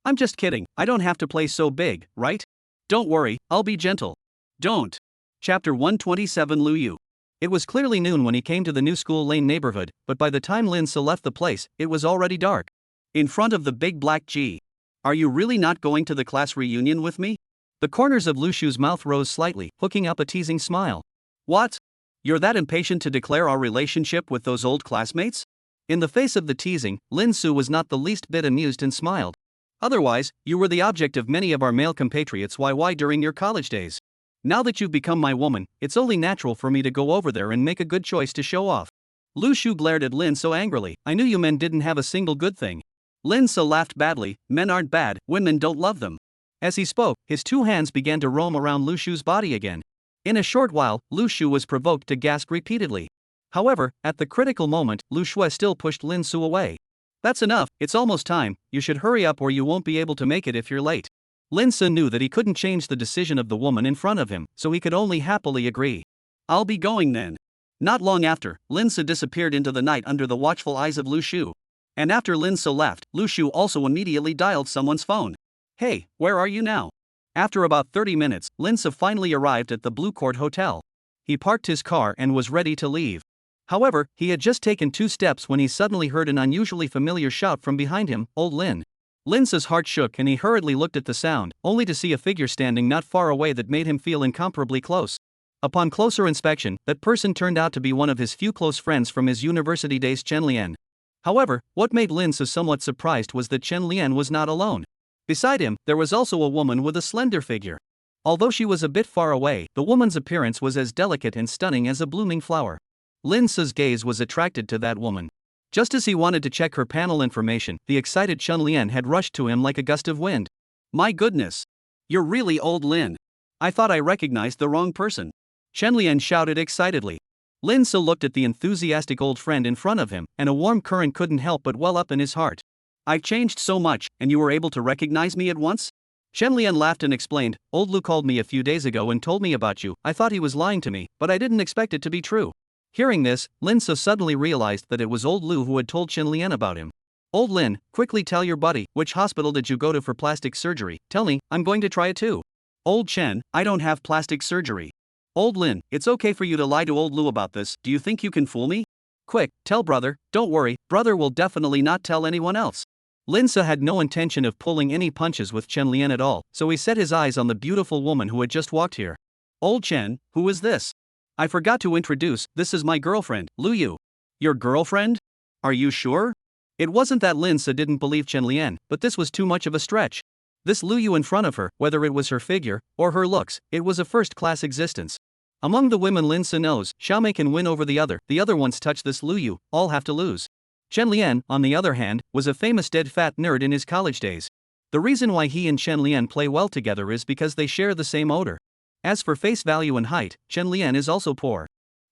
B: I'm just kidding, I don't have to play so big, right? Don't worry, I'll be gentle. Don't. Chapter 127 Lu Yu. It was clearly noon when he came to the New School Lane neighborhood, but by the time Lin Su left the place, it was already dark. In front of the big black G. Are you really not going to the class reunion with me? The corners of Lu Shu's mouth rose slightly, hooking up a teasing smile. What? You're that impatient to declare our relationship with those old classmates? In the face of the teasing, Lin Su was not the least bit amused and smiled. Otherwise, you were the object of many of our male compatriots YY during your college days. Now that you've become my woman, it's only natural for me to go over there and make a good choice to show off. Lu Shu glared at Lin so angrily. I knew you men didn't have a single good thing. Lin Su laughed badly. Men aren't bad, women don't love them. As he spoke, his two hands began to roam around Lu Shu's body again. In a short while, Lu Shu was provoked to gasp repeatedly. However, at the critical moment, Lu Shui still pushed Lin Su away. That's enough, it's almost time, you should hurry up or you won't be able to make it if you're late. Lin Su knew that he couldn't change the decision of the woman in front of him, so he could only happily agree. I'll be going then. Not long after, Lin Su disappeared into the night under the watchful eyes of Lu Shu. And after Lin Su left, Lu Shu also immediately dialed someone's phone. Hey, where are you now? After about 30 minutes, Lin Su finally arrived at the Blue Court Hotel. He parked his car and was ready to leave. However, he had just taken 2 steps when he suddenly heard an unusually familiar shout from behind him, Old Lin. Lin Su's heart shook and he hurriedly looked at the sound, only to see a figure standing not far away that made him feel incomparably close. Upon closer inspection, that person turned out to be one of his few close friends from his university days, Chen Lian. However, what made Lin Su somewhat surprised was that Chen Lian was not alone. Beside him, there was also a woman with a slender figure. Although she was a bit far away, the woman's appearance was as delicate and stunning as a blooming flower. Lin Su's gaze was attracted to that woman. Just as he wanted to check her panel information, the excited Chen Lian had rushed to him like a gust of wind. My goodness! You're really Old Lin. I thought I recognized the wrong person. Chen Lian shouted excitedly. Lin Su looked at the enthusiastic old friend in front of him, and a warm current couldn't help but well up in his heart. I've changed so much, and you were able to recognize me at once? Chen Lian laughed and explained, "Old Lu called me a few days ago and told me about you. I thought he was lying to me, but I didn't expect it to be true." Hearing this, Lin So suddenly realized that it was old Lu who had told Chen Lian about him. "Old Lin, quickly tell your buddy, which hospital did you go to for plastic surgery? Tell me, I'm going to try it too." "Old Chen, I don't have plastic surgery." "Old Lin, it's okay for you to lie to old Lu about this. Do you think you can fool me? Quick, tell brother. Don't worry, brother will definitely not tell anyone else." Lin So had no intention of pulling any punches with Chen Lian at all, so he set his eyes on the beautiful woman who had just walked here. "Old Chen, who is this? I forgot to introduce, this is my girlfriend, Lu Yu." "Your girlfriend? Are you sure?" It wasn't that Lin So didn't believe Chen Lian, but this was too much of a stretch. This Lu Yu in front of her, whether it was her figure or her looks, it was a first-class existence. Among the women Lin So knows, Xiaomei can win over the other ones touch this Lu Yu, all have to lose. Chen Lian, on the other hand, was a famous dead fat nerd in his college days. The reason why he and Chen Lian play well together is because they share the same odor. As for face value and height, Chen Lian is also poor.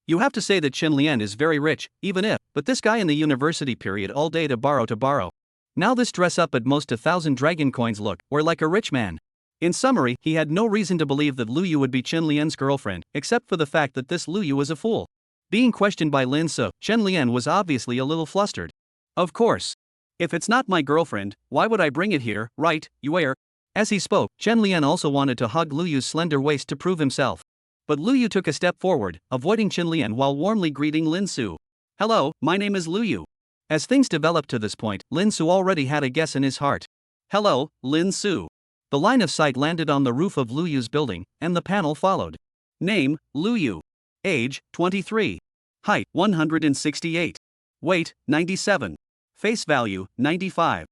B: You have to say that Chen Lian is very rich, even if, but this guy in the university period all day to borrow. Now this dress up at most 1,000 dragon coins look, or like a rich man. In summary, he had no reason to believe that Lu Yu would be Chen Lian's girlfriend, except for the fact that this Lu Yu was a fool. Being questioned by Lin So, Chen Lian was obviously a little flustered. "Of course. If it's not my girlfriend, why would I bring it here, right, Eufay?" As he spoke, Chen Lian also wanted to hug Lu Yu's slender waist to prove himself. But Lu Yu took a step forward, avoiding Chen Lian while warmly greeting Lin So. "Hello, my name is Lu Yu." As things developed to this point, Lin So already had a guess in his heart. "Hello, Lin So." The line of sight landed on the roof of Lu Yu's building, and the panel followed. Name, Lu Yu. Age, 23. Height, 168. Weight, 97. Face value, 95.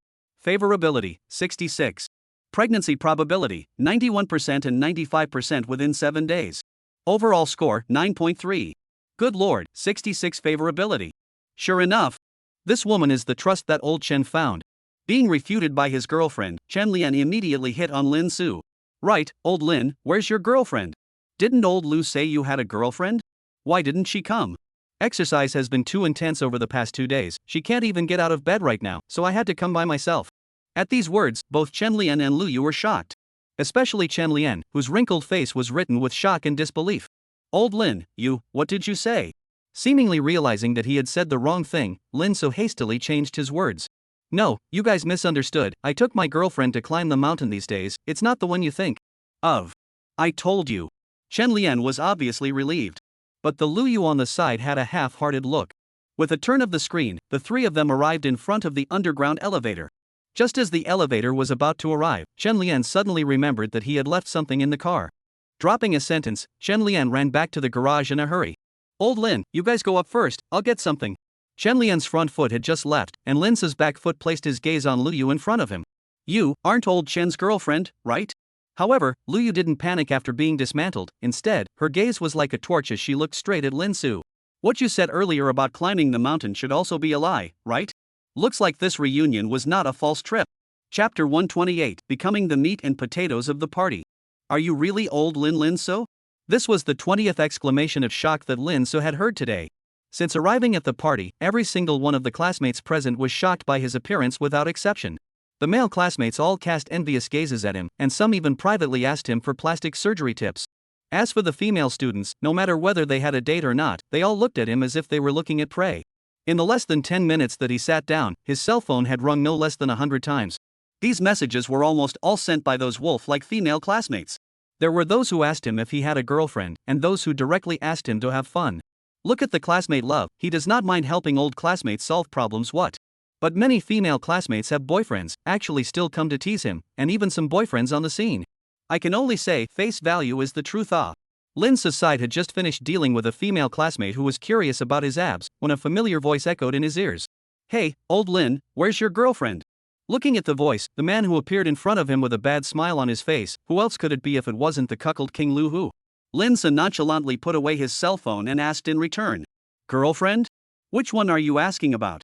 B: Favorability, 66. Pregnancy probability, 91% and 95% within 7 days. Overall score, 9.3. Good lord, 66 favorability. Sure enough, this woman is the trust that old Chen found. Being refuted by his girlfriend, Chen Lian immediately hit on Lin So. "Right, old Lin, where's your girlfriend? Didn't old Lu say you had a girlfriend? Why didn't she come? Exercise has been too intense over the past 2 days, she can't even get out of bed right now, so I had to come by myself." At these words, both Chen Lian and Lu Yu were shocked. Especially Chen Lian, whose wrinkled face was written with shock and disbelief. "Old Lin, what did you say?" Seemingly realizing that he had said the wrong thing, Lin So hastily changed his words. "No, you guys misunderstood, I took my girlfriend to climb the mountain these days, it's not the one you think of. I told you." Chen Lian was obviously relieved. But the Lu Yu on the side had a half-hearted look. With a turn of the screen, the three of them arrived in front of the underground elevator. Just as the elevator was about to arrive, Chen Lian suddenly remembered that he had left something in the car. Dropping a sentence, Chen Lian ran back to the garage in a hurry. "Old Lin, you guys go up first, I'll get something." Chen Lian's front foot had just left, and Lin So's back foot placed his gaze on Lu Yu in front of him. "You aren't old Chen's girlfriend, right?" However, Lu Yu didn't panic after being dismantled. Instead, her gaze was like a torch as she looked straight at Lin So. "What you said earlier about climbing the mountain should also be a lie, right? Looks like this reunion was not a false trip." Chapter 128, Becoming the Meat and Potatoes of the Party. "Are you really old Lin So?" This was the 20th exclamation of shock that Lin So had heard today. Since arriving at the party, every single one of the classmates present was shocked by his appearance without exception. The male classmates all cast envious gazes at him, and some even privately asked him for plastic surgery tips. As for the female students, no matter whether they had a date or not, they all looked at him as if they were looking at prey. In the less than 10 minutes that he sat down, his cell phone had rung no less than 100 times. These messages were almost all sent by those wolf-like female classmates. There were those who asked him if he had a girlfriend, and those who directly asked him to have fun. Look at the classmate love, he does not mind helping old classmates solve problems what? But many female classmates have boyfriends, actually still come to tease him, and even some boyfriends on the scene. I can only say, face value is the truth. Lin So's side had just finished dealing with a female classmate who was curious about his abs, when a familiar voice echoed in his ears. "Hey, old Lin, where's your girlfriend?" Looking at the voice, the man who appeared in front of him with a bad smile on his face, who else could it be if it wasn't the cuckold King Lu Hu? Lin So nonchalantly put away his cell phone and asked in return, "Girlfriend? Which one are you asking about?"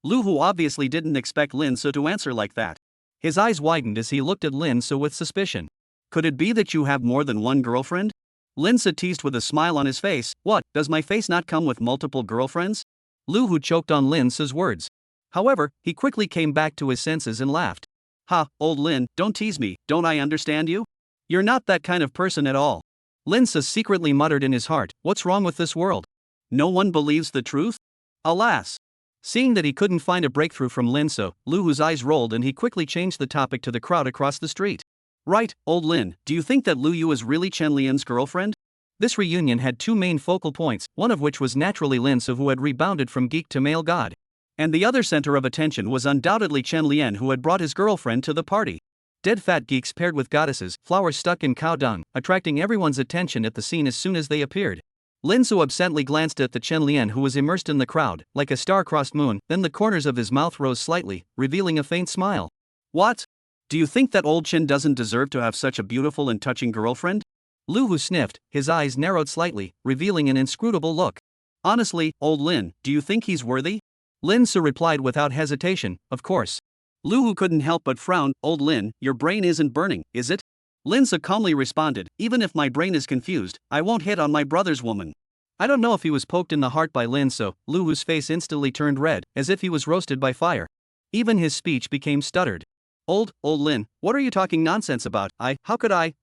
B: Lu Hu obviously didn't expect Lin So to answer like that. His eyes widened as he looked at Lin So with suspicion. "Could it be that you have more than one girlfriend?" Lin So teased with a smile on his face. "What, does my face not come with multiple girlfriends?" Lu Hu choked on Lin So's words. However, he quickly came back to his senses and laughed. Ha, old Lin, don't tease me, don't I understand you? You're not that kind of person at all. Lin Se secretly muttered in his heart, what's wrong with this world? No one believes the truth? Alas! Seeing that he couldn't find a breakthrough from Lin Se, Lu Hu's eyes rolled and he quickly changed the topic to the crowd across the street. Right, old Lin, do you think that Lu Yu is really Chen Lian's girlfriend? This reunion had two main focal points, one of which was naturally Lin Se, who had rebounded from geek to male god. And the other center of attention was undoubtedly Chen Lian, who had brought his girlfriend to the party. Dead fat geeks paired with goddesses, flowers stuck in cow dung, attracting everyone's attention at the scene as soon as they appeared. Lin Se absently glanced at the Chen Lian, who was immersed in the crowd, like a star-crossed moon, then the corners of his mouth rose slightly, revealing a faint smile. What? Do you think that old Chen doesn't deserve to have such a beautiful and touching girlfriend? Lu Hu sniffed, his eyes narrowed slightly, revealing an inscrutable look. Honestly, old Lin, do you think he's worthy? Lin Se replied without hesitation, of course. Lu Hu couldn't help but frown. Old Lin, your brain isn't burning, is it? Lin Se calmly responded, even if my brain is confused, I won't hit on my brother's woman. I don't know if he was poked in the heart by Lin Se. Lu Hu's face instantly turned red, as if he was roasted by fire. Even his speech became stuttered. Old Lin, what are you talking nonsense about? How could I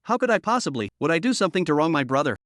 B: possibly, would I do something to wrong my brother?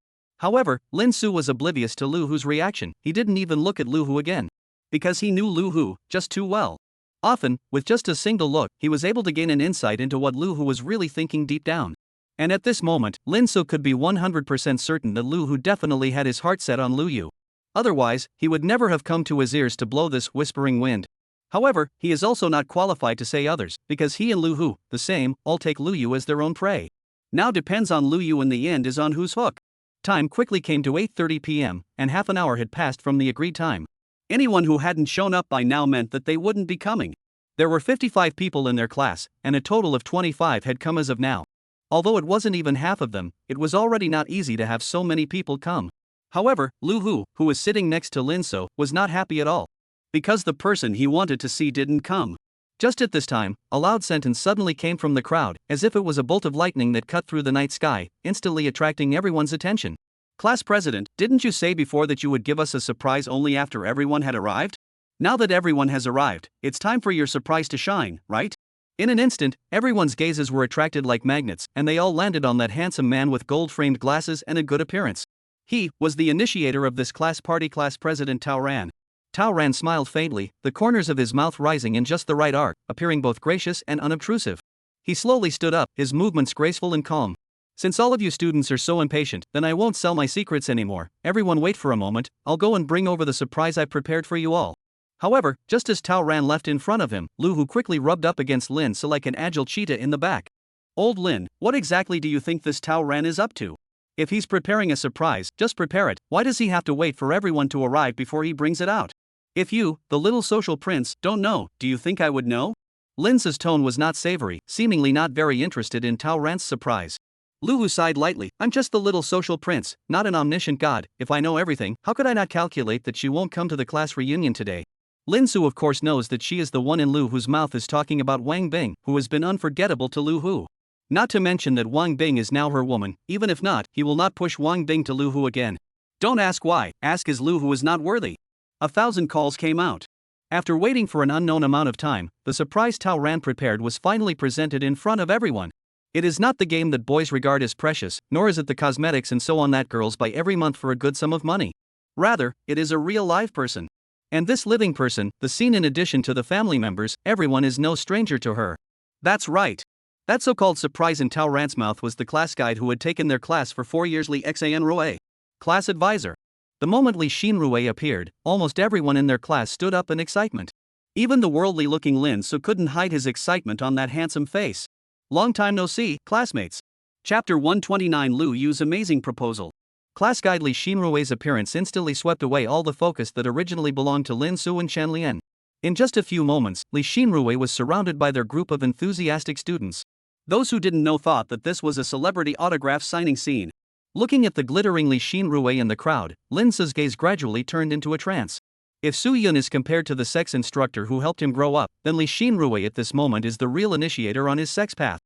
B: However, Lin Se was oblivious to Lu Hu's reaction. He didn't even look at Lu Hu again. Because he knew Lu Hu just too well. Often, with just a single look, he was able to gain an insight into what Lu Hu was really thinking deep down. And at this moment, Lin Se could be 100% certain that Lu Hu definitely had his heart set on Lu Yu. Otherwise, he would never have come to his ears to blow this whispering wind. However, he is also not qualified to say others, because he and Lu Hu, the same, all take Lu Yu as their own prey. Now depends on Lu Yu in the end is on whose hook. Time quickly came to 8:30 p.m., and half an hour had passed from the agreed time. Anyone who hadn't shown up by now meant that they wouldn't be coming. There were 55 people in their class, and a total of 25 had come as of now. Although it wasn't even half of them, it was already not easy to have so many people come. However, Lu Hu, who was sitting next to Lin Se, was not happy at all. Because the person he wanted to see didn't come. Just at this time, a loud sentence suddenly came from the crowd, as if it was a bolt of lightning that cut through the night sky, instantly attracting everyone's attention. Class president, didn't you say before that you would give us a surprise only after everyone had arrived? Now that everyone has arrived, it's time for your surprise to shine, right? In an instant, everyone's gazes were attracted like magnets, and they all landed on that handsome man with gold-framed glasses and a good appearance. He was the initiator of this class party, class president Tao Ran. Tao Ran smiled faintly, the corners of his mouth rising in just the right arc, appearing both gracious and unobtrusive. He slowly stood up, his movements graceful and calm. Since all of you students are so impatient, then I won't sell my secrets anymore. Everyone wait for a moment, I'll go and bring over the surprise I've prepared for you all. However, just as Tao Ran left in front of him, Lu Hu quickly rubbed up against Lin Se like an agile cheetah in the back. Old Lin, what exactly do you think this Tao Ran is up to? If he's preparing a surprise, just prepare it. Why does he have to wait for everyone to arrive before he brings it out? If you, the little social prince, don't know, do you think I would know? Lin Se's tone was not savory, seemingly not very interested in Tao Ran's surprise. Lu Hu sighed lightly, I'm just the little social prince, not an omniscient god. If I know everything, how could I not calculate that she won't come to the class reunion today? Lin Se of course knows that she is the one in Lu Hu's mouth is talking about Wang Bing, who has been unforgettable to Lu Hu. Not to mention that Wang Bing is now her woman, even if not, he will not push Wang Bing to Lu Hu again. Don't ask why, ask as Lu Hu is not worthy. 1,000 calls came out. After waiting for an unknown amount of time, the surprise Tao Ran prepared was finally presented in front of everyone. It is not the game that boys regard as precious, nor is it the cosmetics and so on that girls buy every month for a good sum of money. Rather, it is a real live person. And this living person, the scene in addition to the family members, everyone is no stranger to her. That's right. That so-called surprise in Tao Ran's mouth was the class guide who had taken their class for 4 years, Li Xan Rue. Class advisor. The moment Li Xin Rue appeared, almost everyone in their class stood up in excitement. Even the worldly-looking Lin Se couldn't hide his excitement on that handsome face. Long time no see, classmates. Chapter 129 Lu Yu's amazing proposal. Class guide Li Xinrui's appearance instantly swept away all the focus that originally belonged to Lin Se and Chen Lian. In just a few moments, Li Xinrui was surrounded by their group of enthusiastic students. Those who didn't know thought that this was a celebrity autograph signing scene. Looking at the glittering Li Xinrui in the crowd, Lin Se's gaze gradually turned into a trance. If Su Yun is compared to the sex instructor who helped him grow up, then Li Xinrui at this moment is the real initiator on his sex path.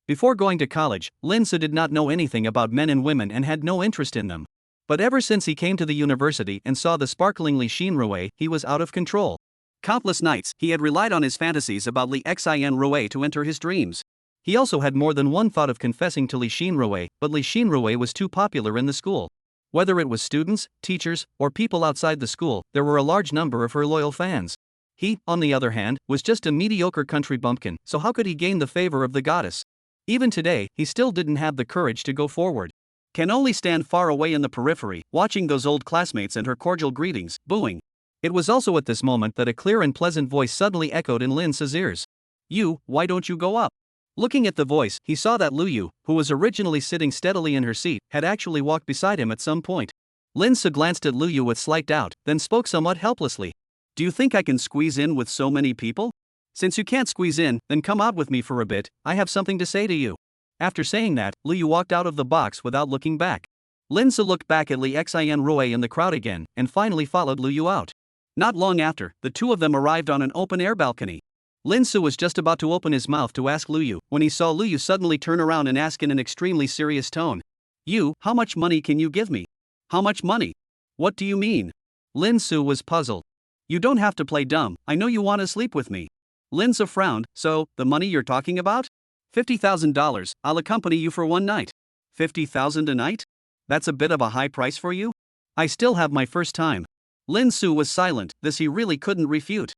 B: Before going to college, Lin Se did not know anything about men and women and had no interest in them. But ever since he came to the university and saw the sparkling Li Xinrui, he was out of control. Countless nights, he had relied on his fantasies about Li Xin Rue to enter his dreams. He also had more than one thought of confessing to Li Xin Rue, but Li Xin Rue was too popular in the school. Whether it was students, teachers, or people outside the school, there were a large number of her loyal fans. He, on the other hand, was just a mediocre country bumpkin, so how could he gain the favor of the goddess? Even today, he still didn't have the courage to go forward. Can only stand far away in the periphery, watching those old classmates and her cordial greetings, booing. It was also at this moment that a clear and pleasant voice suddenly echoed in Lin Su's ears. "You, why don't you go up?" Looking at the voice, he saw that Lu Yu, who was originally sitting steadily in her seat, had actually walked beside him at some point. Lin Su glanced at Lu Yu with slight doubt, then spoke somewhat helplessly. "Do you think I can squeeze in with so many people? Since you can't squeeze in, then come out with me for a bit, I have something to say to you." After saying that, Lu Yu walked out of the box without looking back. Lin Su looked back at Li Xin Rue in the crowd again, and finally followed Lu Yu out. Not long after, the two of them arrived on an open-air balcony. Lin Su was just about to open his mouth to ask Lu Yu, when he saw Lu Yu suddenly turn around and ask in an extremely serious tone. "You, how much money can you give me?" "How much money? What do you mean?" Lin Su was puzzled. "You don't have to play dumb, I know you want to sleep with me." Lin Su frowned. "So, the money you're talking about?" $50,000, I'll accompany you for one night." $50,000 a night? That's a bit of a high price for you? I still have my first time. Lin Su was silent, this he really couldn't refute.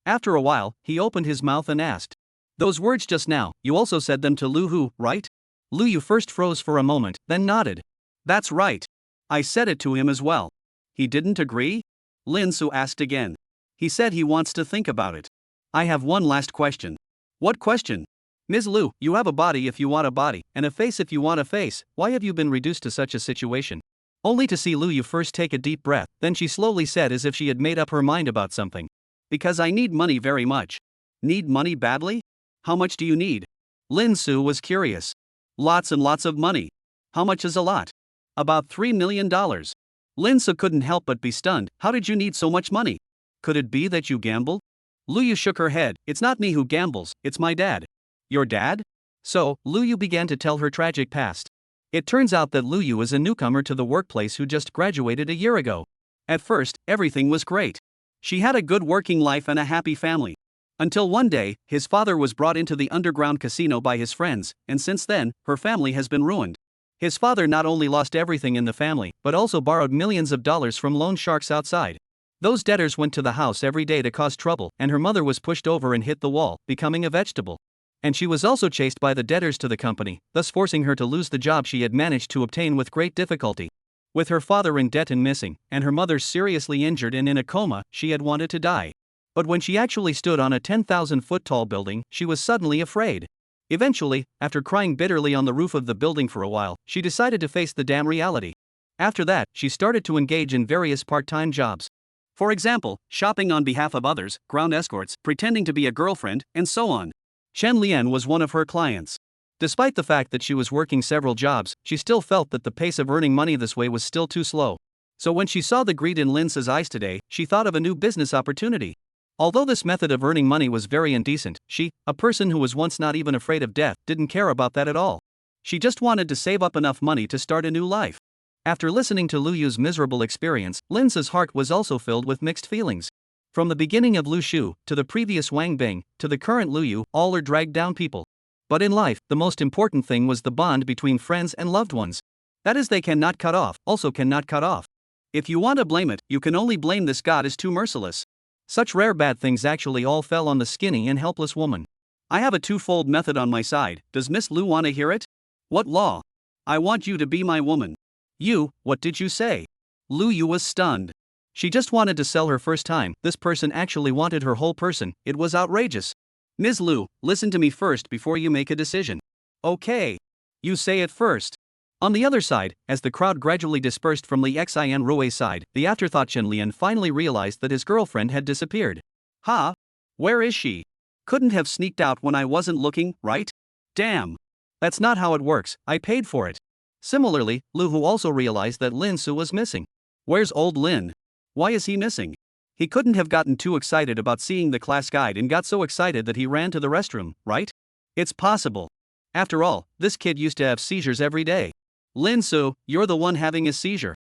B: After a while, he opened his mouth and asked. "Those words just now, you also said them to Lu Hu, right?" Lu Yu first froze for a moment, then nodded. "That's right. I said it to him as well." "He didn't agree?" Lin Su asked again. "He said he wants to think about it." "I have one last question." "What question?" "Ms. Lu, you have a body if you want a body, and a face if you want a face, why have you been reduced to such a situation?" Only to see Lu Yu first take a deep breath, then she slowly said as if she had made up her mind about something. "Because I need money very much." "Need money badly? How much do you need?" Lin Su was curious. "Lots and lots of money." "How much is a lot?" "About $3 million. Lin Su couldn't help but be stunned. "How did you need so much money? Could it be that you gambled?" Lu Yu shook her head. "It's not me who gambles, it's my dad." "Your dad?" So, Lu Yu began to tell her tragic past. It turns out that Lu Yu is a newcomer to the workplace who just graduated a year ago. At first, everything was great. She had a good working life and a happy family. Until one day, his father was brought into the underground casino by his friends, and since then, her family has been ruined. His father not only lost everything in the family, but also borrowed millions of dollars from loan sharks outside. Those debtors went to the house every day to cause trouble, and her mother was pushed over and hit the wall, becoming a vegetable. And she was also chased by the debtors to the company, thus forcing her to lose the job she had managed to obtain with great difficulty. With her father in debt and missing, and her mother seriously injured and in a coma, she had wanted to die. But when she actually stood on a 10,000-foot tall building, she was suddenly afraid. Eventually, after crying bitterly on the roof of the building for a while, she decided to face the damn reality. After that, she started to engage in various part-time jobs. For example, shopping on behalf of others, ground escorts, pretending to be a girlfriend, and so on. Chen Lian was one of her clients. Despite the fact that she was working several jobs, she still felt that the pace of earning money this way was still too slow. So when she saw the greed in Lin Su's eyes today, she thought of a new business opportunity. Although this method of earning money was very indecent, she, a person who was once not even afraid of death, didn't care about that at all. She just wanted to save up enough money to start a new life. After listening to Lu Yu's miserable experience, Lin Su's heart was also filled with mixed feelings. From the beginning of Lu Shu, to the previous Wang Bing, to the current Lu Yu, all are dragged down people. But in life, the most important thing was the bond between friends and loved ones. That is, they cannot cut off, also cannot cut off. If you want to blame it, you can only blame this god is too merciless. Such rare bad things actually all fell on the skinny and helpless woman. I have a twofold method on my side, does Miss Lu want to hear it? What law? I want you to be my woman. You, what did you say? Lu Yu was stunned. She just wanted to sell her first time, this person actually wanted her whole person, it was outrageous. Ms. Lu, listen to me first before you make a decision. Okay. You say it first. On the other side, as the crowd gradually dispersed from Li Xin Rue's side, the afterthought Chen Lian finally realized that his girlfriend had disappeared. Huh? Where is she? Couldn't have sneaked out when I wasn't looking, right? Damn. That's not how it works, I paid for it. Similarly, Lu Hu also realized that Lin Su was missing. Where's old Lin? Why is he missing? He couldn't have gotten too excited about seeing the class guide and got so excited that he ran to the restroom, right? It's possible. After all, this kid used to have seizures every day. Lin Su, you're the one having a seizure.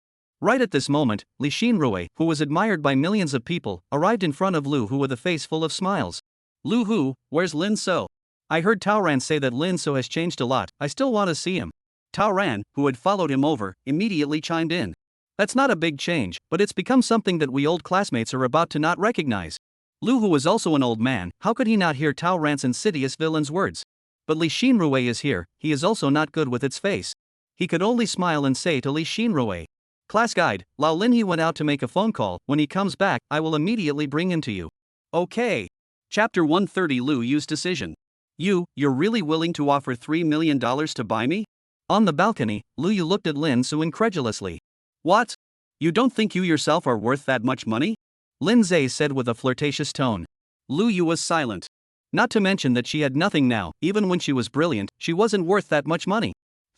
B: Right at this moment, Li Xinrui, who was admired by millions of people, arrived in front of Lu Hu with a face full of smiles. Lu Hu, where's Lin So? I heard Tao Ran say that Lin So has changed a lot, I still want to see him. Tao Ran, who had followed him over, immediately chimed in. That's not a big change, but it's become something that we old classmates are about to not recognize. Lu Hu was also an old man, how could he not hear Tao Ran's insidious villain's words? But Li Xinrui is here, he is also not good with its face. He could only smile and say to Li Xinrui. Class guide, Lao Linhe went out to make a phone call, when he comes back, I will immediately bring him to you. Okay. Chapter 130 Lu Yu's decision. You're really willing to offer $3 million to buy me? On the balcony, Lu Yu looked at Lin Su incredulously. What? You don't think you yourself are worth that much money? Lin Zhe said with a flirtatious tone. Lu Yu was silent. Not to mention that she had nothing now, even when she was brilliant, she wasn't worth that much money.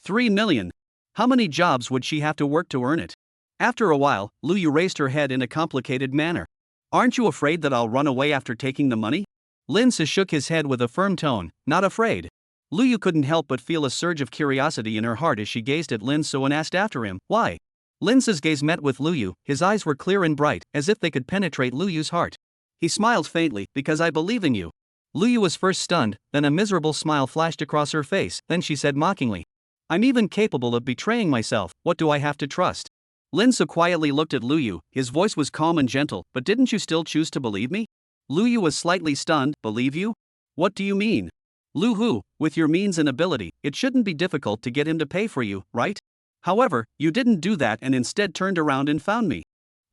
B: 3 million. How many jobs would she have to work to earn it? After a while, Lu Yu raised her head in a complicated manner. Aren't you afraid that I'll run away after taking the money? Lin Se shook his head with a firm tone, not afraid. Lu Yu couldn't help but feel a surge of curiosity in her heart as she gazed at Lin Se and asked after him, why? Lin Se's gaze met with Lu Yu, his eyes were clear and bright, as if they could penetrate Lu Yu's heart. He smiled faintly, because I believe in you. Lu Yu was first stunned, then a miserable smile flashed across her face, then she said mockingly. I'm even capable of betraying myself, what do I have to trust? Lin Se quietly looked at Lu Yu, his voice was calm and gentle, but didn't you still choose to believe me? Lu Yu was slightly stunned, believe you? What do you mean? Lu Hu, with your means and ability, it shouldn't be difficult to get him to pay for you, right? However, you didn't do that and instead turned around and found me.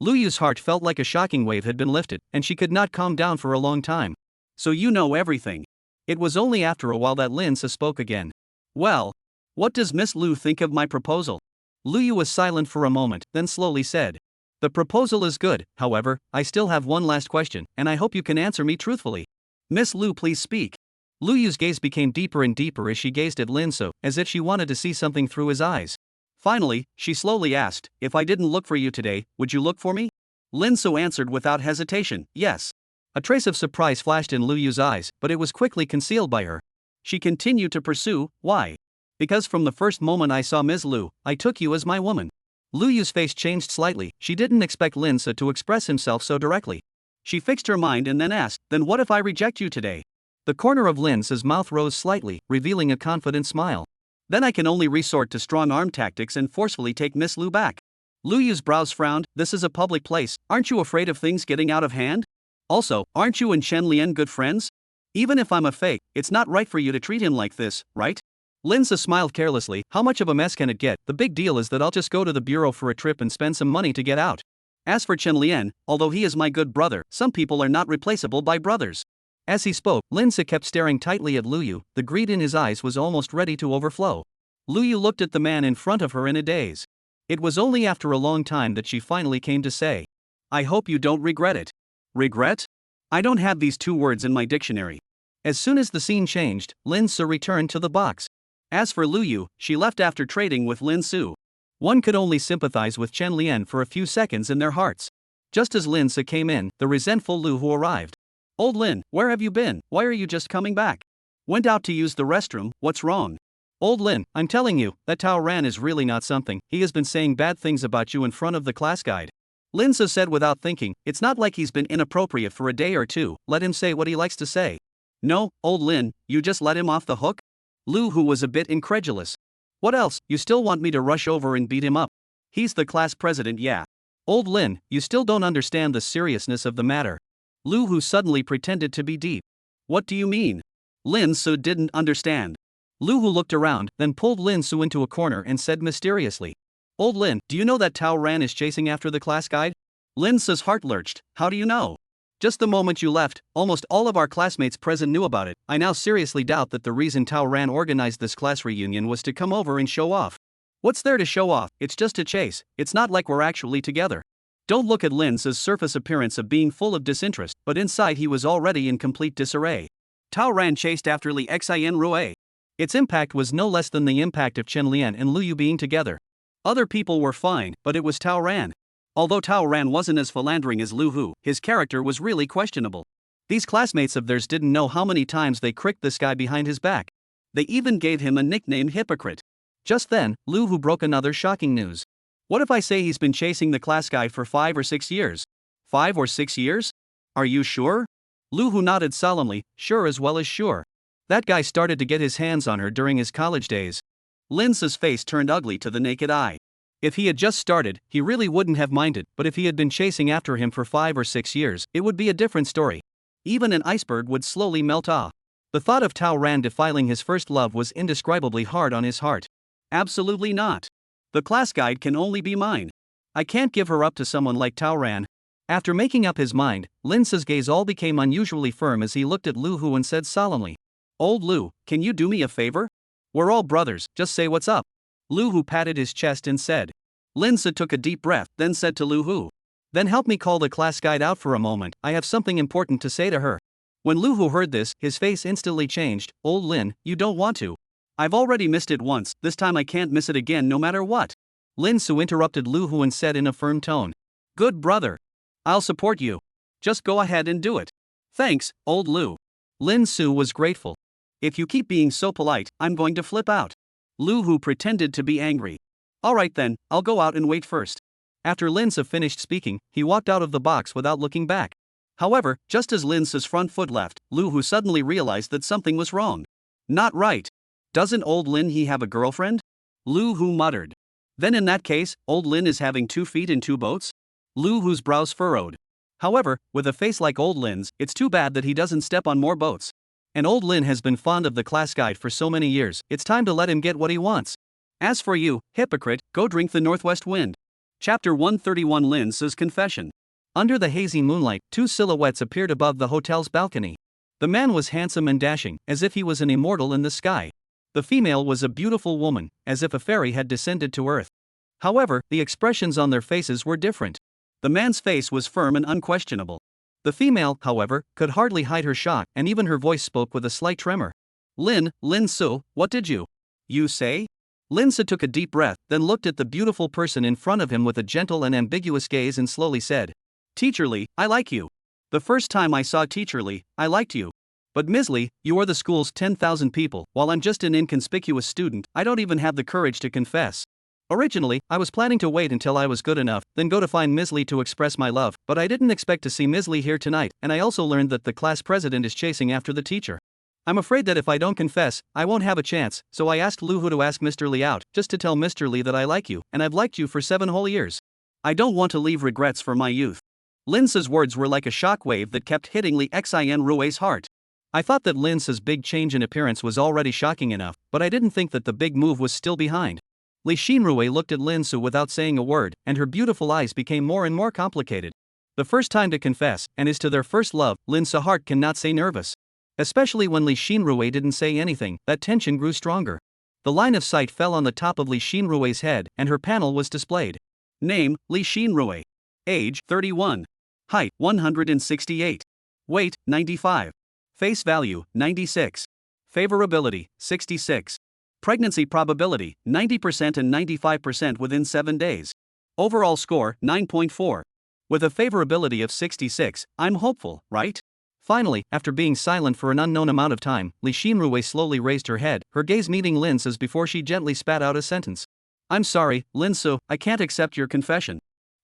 B: Lu Yu's heart felt like a shocking wave had been lifted, and she could not calm down for a long time. So you know everything. It was only after a while that Lin Se spoke again. Well, what does Miss Lu think of my proposal? Lu Yu was silent for a moment, then slowly said. The proposal is good, however, I still have one last question, and I hope you can answer me truthfully. Miss Lu, please speak. Lu Yu's gaze became deeper and deeper as she gazed at Lin Se, as if she wanted to see something through his eyes. Finally, she slowly asked, if I didn't look for you today, would you look for me? Lin Se answered without hesitation, yes. A trace of surprise flashed in Lu Yu's eyes, but it was quickly concealed by her. She continued to pursue, why? Because from the first moment I saw Ms. Lu, I took you as my woman. Lu Yu's face changed slightly, she didn't expect Lin Se to express himself so directly. She fixed her mind and then asked, then what if I reject you today? The corner of Lin Se's mouth rose slightly, revealing a confident smile. Then I can only resort to strong-arm tactics and forcefully take Miss Lu back. Lu Yu's brows frowned, this is a public place, aren't you afraid of things getting out of hand? Also, aren't you and Chen Lian good friends? Even if I'm a fake, it's not right for you to treat him like this, right? Lin Se smiled carelessly, how much of a mess can it get? The big deal is that I'll just go to the bureau for a trip and spend some money to get out. As for Chen Lian, although he is my good brother, some people are not replaceable by brothers. As he spoke, Lin Se kept staring tightly at Lu Yu, the greed in his eyes was almost ready to overflow. Lu Yu looked at the man in front of her in a daze. It was only after a long time that she finally came to say. I hope you don't regret it. Regret? I don't have these two words in my dictionary. As soon as the scene changed, Lin Se returned to the box. As for Lu Yu, she left after trading with Lin Su. One could only sympathize with Chen Lian for a few seconds in their hearts. Just as Lin Se came in, the resentful Lu Hu arrived. Old Lin, where have you been? Why are you just coming back? Went out to use the restroom, what's wrong? Old Lin, I'm telling you, that Tao Ran is really not something, he has been saying bad things about you in front of the class guide. Lin Se said without thinking, it's not like he's been inappropriate for a day or two, let him say what he likes to say. No, old Lin, you just let him off the hook? Lu Hu was a bit incredulous. What else, you still want me to rush over and beat him up? He's the class president, yeah. Old Lin, you still don't understand the seriousness of the matter. Lu Hu suddenly pretended to be deep. What do you mean? Lin Se didn't understand. Lu Hu looked around, then pulled Lin Se into a corner and said mysteriously. Old Lin, do you know that Tao Ran is chasing after the class guide? Lin Se's heart lurched, how do you know? Just the moment you left, almost all of our classmates present knew about it. I now seriously doubt that the reason Tao Ran organized this class reunion was to come over and show off. What's there to show off? It's just a chase, it's not like we're actually together. Don't look at Lin Se's surface appearance of being full of disinterest, but inside he was already in complete disarray. Tao Ran chased after Li Xinrui. Its impact was no less than the impact of Chen Lian and Lu Yu being together. Other people were fine, but it was Tao Ran. Although Tao Ran wasn't as philandering as Lu Hu, his character was really questionable. These classmates of theirs didn't know how many times they cricked this guy behind his back. They even gave him a nickname hypocrite. Just then, Lu Hu broke another shocking news. What if I say he's been chasing the class guy for 5 or 6 years? 5 or 6 years? Are you sure? Lu Hu nodded solemnly, sure as well as sure. That guy started to get his hands on her during his college days. Lin's face turned ugly to the naked eye. If he had just started, he really wouldn't have minded, but if he had been chasing after him for 5 or 6 years, it would be a different story. Even an iceberg would slowly melt off. The thought of Tao Ran defiling his first love was indescribably hard on his heart. Absolutely not. The class guide can only be mine. I can't give her up to someone like Tao Ran. After making up his mind, Lin's gaze all became unusually firm as he looked at Lu Hu and said solemnly, "Old Lu, can you do me a favor? We're all brothers, just say what's up." Lu Hu patted his chest and said. Linsa took a deep breath, then said to Lu Hu, "Then help me call the class guide out for a moment, I have something important to say to her." When Lu Hu heard this, his face instantly changed. "Old Lin, you don't want to. I've already missed it once, this time I can't miss it again no matter what." Lin Su interrupted Lu Hu and said in a firm tone, "Good brother. I'll support you. Just go ahead and do it." "Thanks, old Lu." Lin Su was grateful. "If you keep being so polite, I'm going to flip out." Lu Hu pretended to be angry. "Alright then, I'll go out and wait first." After Linsa finished speaking, he walked out of the box without looking back. However, just as Linsa's front foot left, Lu Hu suddenly realized that something was wrong. Not right. Doesn't old Lin he have a girlfriend? Lu Hu muttered. Then in that case, old Lin is having 2 feet in 2 boats? Lu Hu's brows furrowed. However, with a face like old Lin's, it's too bad that he doesn't step on more boats. And old Lin has been fond of the class guide for so many years, it's time to let him get what he wants. As for you, hypocrite, go drink the northwest wind. Chapter 131 Lin's Confession. Under the hazy moonlight, 2 silhouettes appeared above the hotel's balcony. The man was handsome and dashing, as if he was an immortal in the sky. The female was a beautiful woman, as if a fairy had descended to earth. However, the expressions on their faces were different. The man's face was firm and unquestionable. The female, however, could hardly hide her shock, and even her voice spoke with a slight tremor. Lin Su, what did you say?" Linsa took a deep breath, then looked at the beautiful person in front of him with a gentle and ambiguous gaze and slowly said, "Teacher Li, I like you. The first time I saw Teacher Li, I liked you. But Ms. Li, you are the school's 10,000 people, while I'm just an inconspicuous student, I don't even have the courage to confess. Originally, I was planning to wait until I was good enough, then go to find Ms. Li to express my love, but I didn't expect to see Ms. Li here tonight, and I also learned that the class president is chasing after the teacher. I'm afraid that if I don't confess, I won't have a chance, so I asked Lu Hu to ask Mr. Li out, just to tell Mr. Li that I like you, and I've liked you for 7 whole years. I don't want to leave regrets for my youth." Linsa's words were like a shockwave that kept hitting Li Xin Rui's heart. I thought that Linsa's big change in appearance was already shocking enough, but I didn't think that the big move was still behind. Li Xinrui looked at Linsu without saying a word, and her beautiful eyes became more and more complicated. The first time to confess, and as to their first love, Linsa's heart cannot say nervous. Especially when Li Xinrui didn't say anything, that tension grew stronger. The line of sight fell on the top of Li Xinrui's head, and her panel was displayed. Name, Li Xinrui. Age, 31. Height, 168. Weight, 95. Face value, 96. Favorability, 66. Pregnancy probability, 90% and 95% within 7 days. Overall score, 9.4. With a favorability of 66, I'm hopeful, right? Finally, after being silent for an unknown amount of time, Li Xinrui slowly raised her head, her gaze meeting Linsa's before she gently spat out a sentence. I'm sorry, Linsu, I can't accept your confession.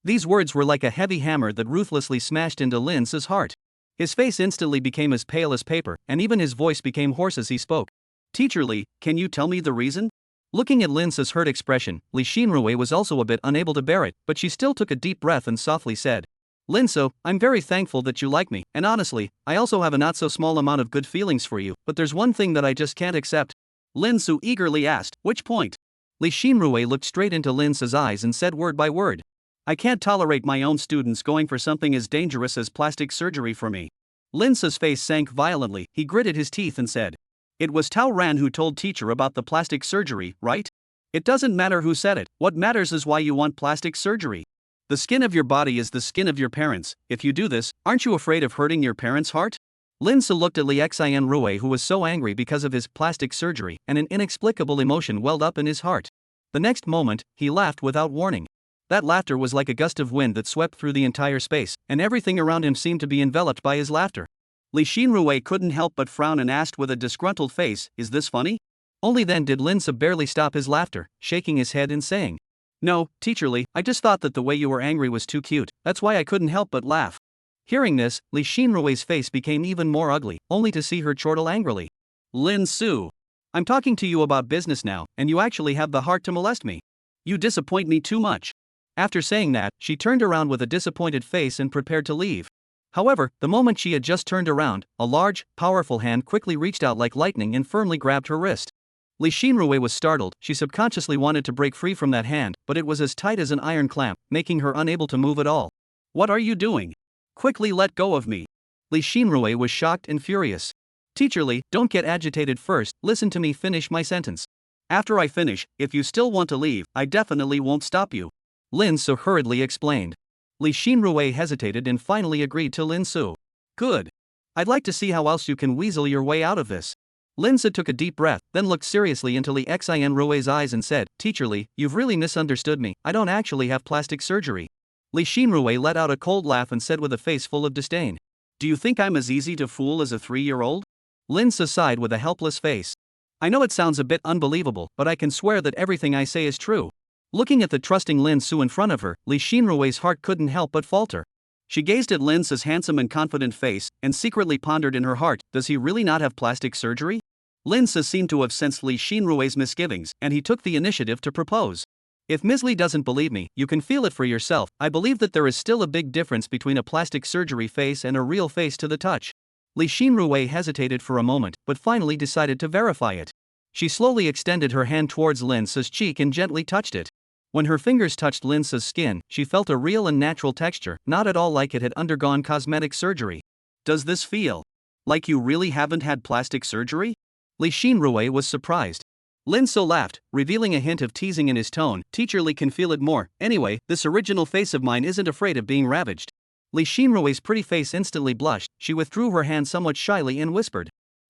B: These words were like a heavy hammer that ruthlessly smashed into Linsa's heart. His face instantly became as pale as paper, and even his voice became hoarse as he spoke. Teacher Li, can you tell me the reason? Looking at Linsa's hurt expression, Li Xinrui was also a bit unable to bear it, but she still took a deep breath and softly said, Linsu, I'm very thankful that you like me, and honestly, I also have a not so small amount of good feelings for you, but there's one thing that I just can't accept. Linsu eagerly asked, which point? Li Xinrui looked straight into Linsa's eyes and said word by word. I can't tolerate my own students going for something as dangerous as plastic surgery for me. Linsa's face sank violently, he gritted his teeth and said, It was Tao Ran who told teacher about the plastic surgery, right? It doesn't matter who said it, what matters is why you want plastic surgery. The skin of your body is the skin of your parents, if you do this, aren't you afraid of hurting your parents' heart? Linsa looked at Li Xianrui who was so angry because of his plastic surgery, and an inexplicable emotion welled up in his heart. The next moment, he laughed without warning. That laughter was like a gust of wind that swept through the entire space, and everything around him seemed to be enveloped by his laughter. Li Xinrui couldn't help but frown and asked with a disgruntled face, Is this funny? Only then did Linsa barely stop his laughter, shaking his head and saying, No, Teacher Li, I just thought that the way you were angry was too cute, that's why I couldn't help but laugh. Hearing this, Li Xinrui's face became even more ugly, only to see her chortle angrily. Lin Su. I'm talking to you about business now, and you actually have the heart to molest me. You disappoint me too much. After saying that, she turned around with a disappointed face and prepared to leave. However, the moment she had just turned around, a large, powerful hand quickly reached out like lightning and firmly grabbed her wrist. Li Xinrui was startled. She subconsciously wanted to break free from that hand, but it was as tight as an iron clamp, making her unable to move at all. What are you doing? Quickly let go of me. Li Xinrui was shocked and furious. Teacher Li, don't get agitated first, listen to me finish my sentence. After I finish, if you still want to leave, I definitely won't stop you. Lin Su hurriedly explained. Li Xinrui hesitated and finally agreed to Lin Su. Good. I'd like to see how else you can weasel your way out of this. Lin Su took a deep breath, then looked seriously into Li Xinrui's eyes and said, Teacher Li, you've really misunderstood me, I don't actually have plastic surgery. Li Xinrui let out a cold laugh and said with a face full of disdain. Do you think I'm as easy to fool as a 3-year-old? Lin Su sighed with a helpless face. I know it sounds a bit unbelievable, but I can swear that everything I say is true. Looking at the trusting Lin Su in front of her, Li Xinrui's heart couldn't help but falter. She gazed at Lin Su's handsome and confident face, and secretly pondered in her heart, does he really not have plastic surgery? Lin Su seemed to have sensed Li Xinrui's misgivings, and he took the initiative to propose. If Ms. Li doesn't believe me, you can feel it for yourself. I believe that there is still a big difference between a plastic surgery face and a real face to the touch. Li Xinrui hesitated for a moment, but finally decided to verify it. She slowly extended her hand towards Lin Su's cheek and gently touched it. When her fingers touched Lin Su's skin, she felt a real and natural texture, not at all like it had undergone cosmetic surgery. Does this feel like you really haven't had plastic surgery? Li Xinrui was surprised. Lin Su laughed, revealing a hint of teasing in his tone. Teacher Li can feel it more. Anyway, this original face of mine isn't afraid of being ravaged. Li Xinrui's pretty face instantly blushed. She withdrew her hand somewhat shyly and whispered.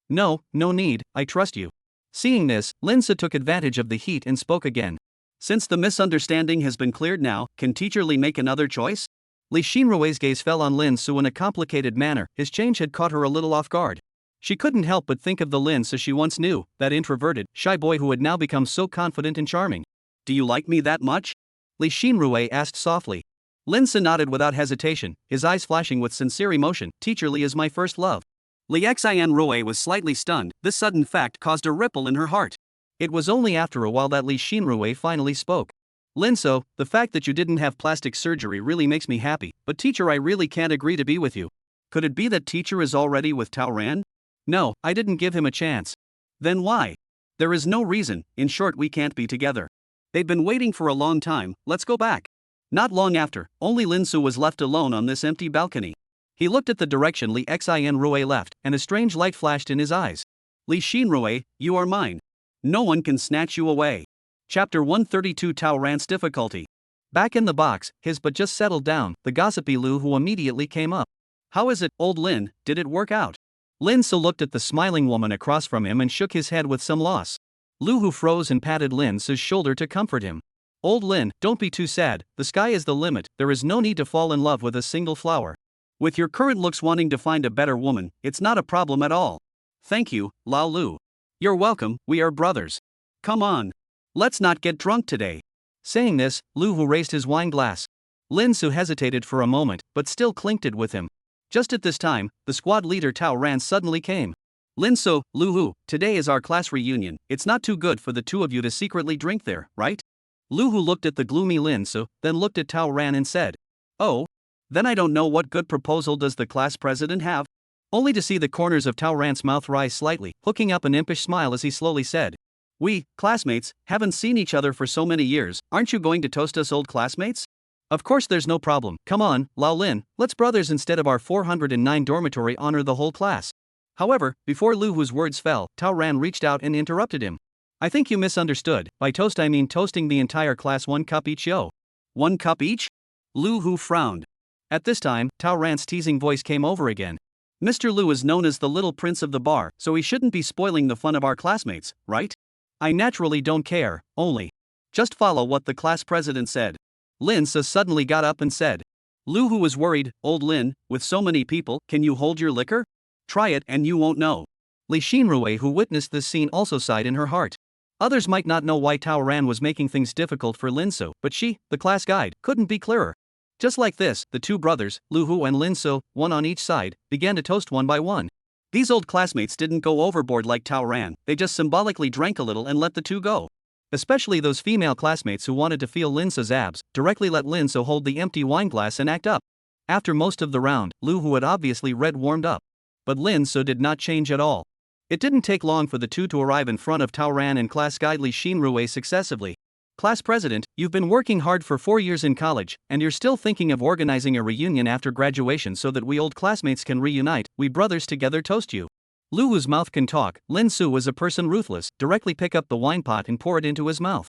B: No need, I trust you. Seeing this, Lin Su took advantage of the heat and spoke again. Since the misunderstanding has been cleared now, can Teacher Li make another choice? Li Xinrui's gaze fell on Lin Su in a complicated manner. His change had caught her a little off guard. She couldn't help but think of the Lin Su she once knew, that introverted, shy boy who had now become so confident and charming. Do you like me that much? Li Xinrui asked softly. Lin Su nodded without hesitation, his eyes flashing with sincere emotion. Teacher Li is my first love. Li Xinrui was slightly stunned. This sudden fact caused a ripple in her heart. It was only after a while that Li Xinrui finally spoke. Lin Su, the fact that you didn't have plastic surgery really makes me happy, but teacher, I really can't agree to be with you. Could it be that teacher is already with Tao Ran? No, I didn't give him a chance. Then why? There is no reason. In short, we can't be together. They've been waiting for a long time. Let's go back. Not long after, only Lin Su was left alone on this empty balcony. He looked at the direction Li Xinrui left, and a strange light flashed in his eyes. Li Xinrui, you are mine. No one can snatch you away. Chapter 132 Tao Ran's Difficulty. Back in the box, his but just settled down, the gossipy Lu Hu immediately came up. How is it, old Lin, did it work out? Lin Su looked at the smiling woman across from him and shook his head with some loss. Lu Hu froze and patted Lin Su's shoulder to comfort him. Old Lin, don't be too sad, the sky is the limit, there is no need to fall in love with a single flower. With your current looks wanting to find a better woman, it's not a problem at all. Thank you, Lao Lu. You're welcome, we are brothers. Come on. Let's not get drunk today. Saying this, Lu Hu raised his wine glass. Lin Su hesitated for a moment, but still clinked it with him. Just at this time, the squad leader Tao Ran suddenly came. Lin Su, Lu Hu, today is our class reunion, it's not too good for the two of you to secretly drink there, right? Lu Hu looked at the gloomy Lin Su, then looked at Tao Ran and said, Oh? Then I don't know what good proposal does the class president have? Only to see the corners of Tao Ran's mouth rise slightly, hooking up an impish smile as he slowly said, We, classmates, haven't seen each other for so many years, aren't you going to toast us old classmates? Of course there's no problem, come on, Lao Lin, let's brothers instead of our 409 dormitory honor the whole class. However, before Lu Hu's words fell, Tao Ran reached out and interrupted him. I think you misunderstood, by toast I mean toasting the entire class 1 cup each yo. 1 cup each? Lu Hu frowned. At this time, Tao Ran's teasing voice came over again. Mr. Lu is known as the little prince of the bar, so he shouldn't be spoiling the fun of our classmates, right? I naturally don't care, only just follow what the class president said. Lin Su suddenly got up and said. Lu Hu was worried, Old Lin, with so many people, can you hold your liquor? Try it and you won't know. Li Xinrui, who witnessed this scene, also sighed in her heart. Others might not know why Tao Ran was making things difficult for Lin Su, but she, the class guide, couldn't be clearer. Just like this, the two brothers, Lu Hu and Lin Su, one on each side, began to toast one by one. These old classmates didn't go overboard like Tao Ran, they just symbolically drank a little and let the two go. Especially those female classmates who wanted to feel Lin Su's abs, directly let Lin Su hold the empty wine glass and act up. After most of the round, Lu Hu had obviously warmed up. But Lin Su did not change at all. It didn't take long for the two to arrive in front of Tao Ran and class guide Li Xinrui successively. Class president, you've been working hard for 4 years in college, and you're still thinking of organizing a reunion after graduation so that we old classmates can reunite, we brothers together toast you. Lu Hu's mouth can talk. Lin Su was a person ruthless, directly pick up the wine pot and pour it into his mouth.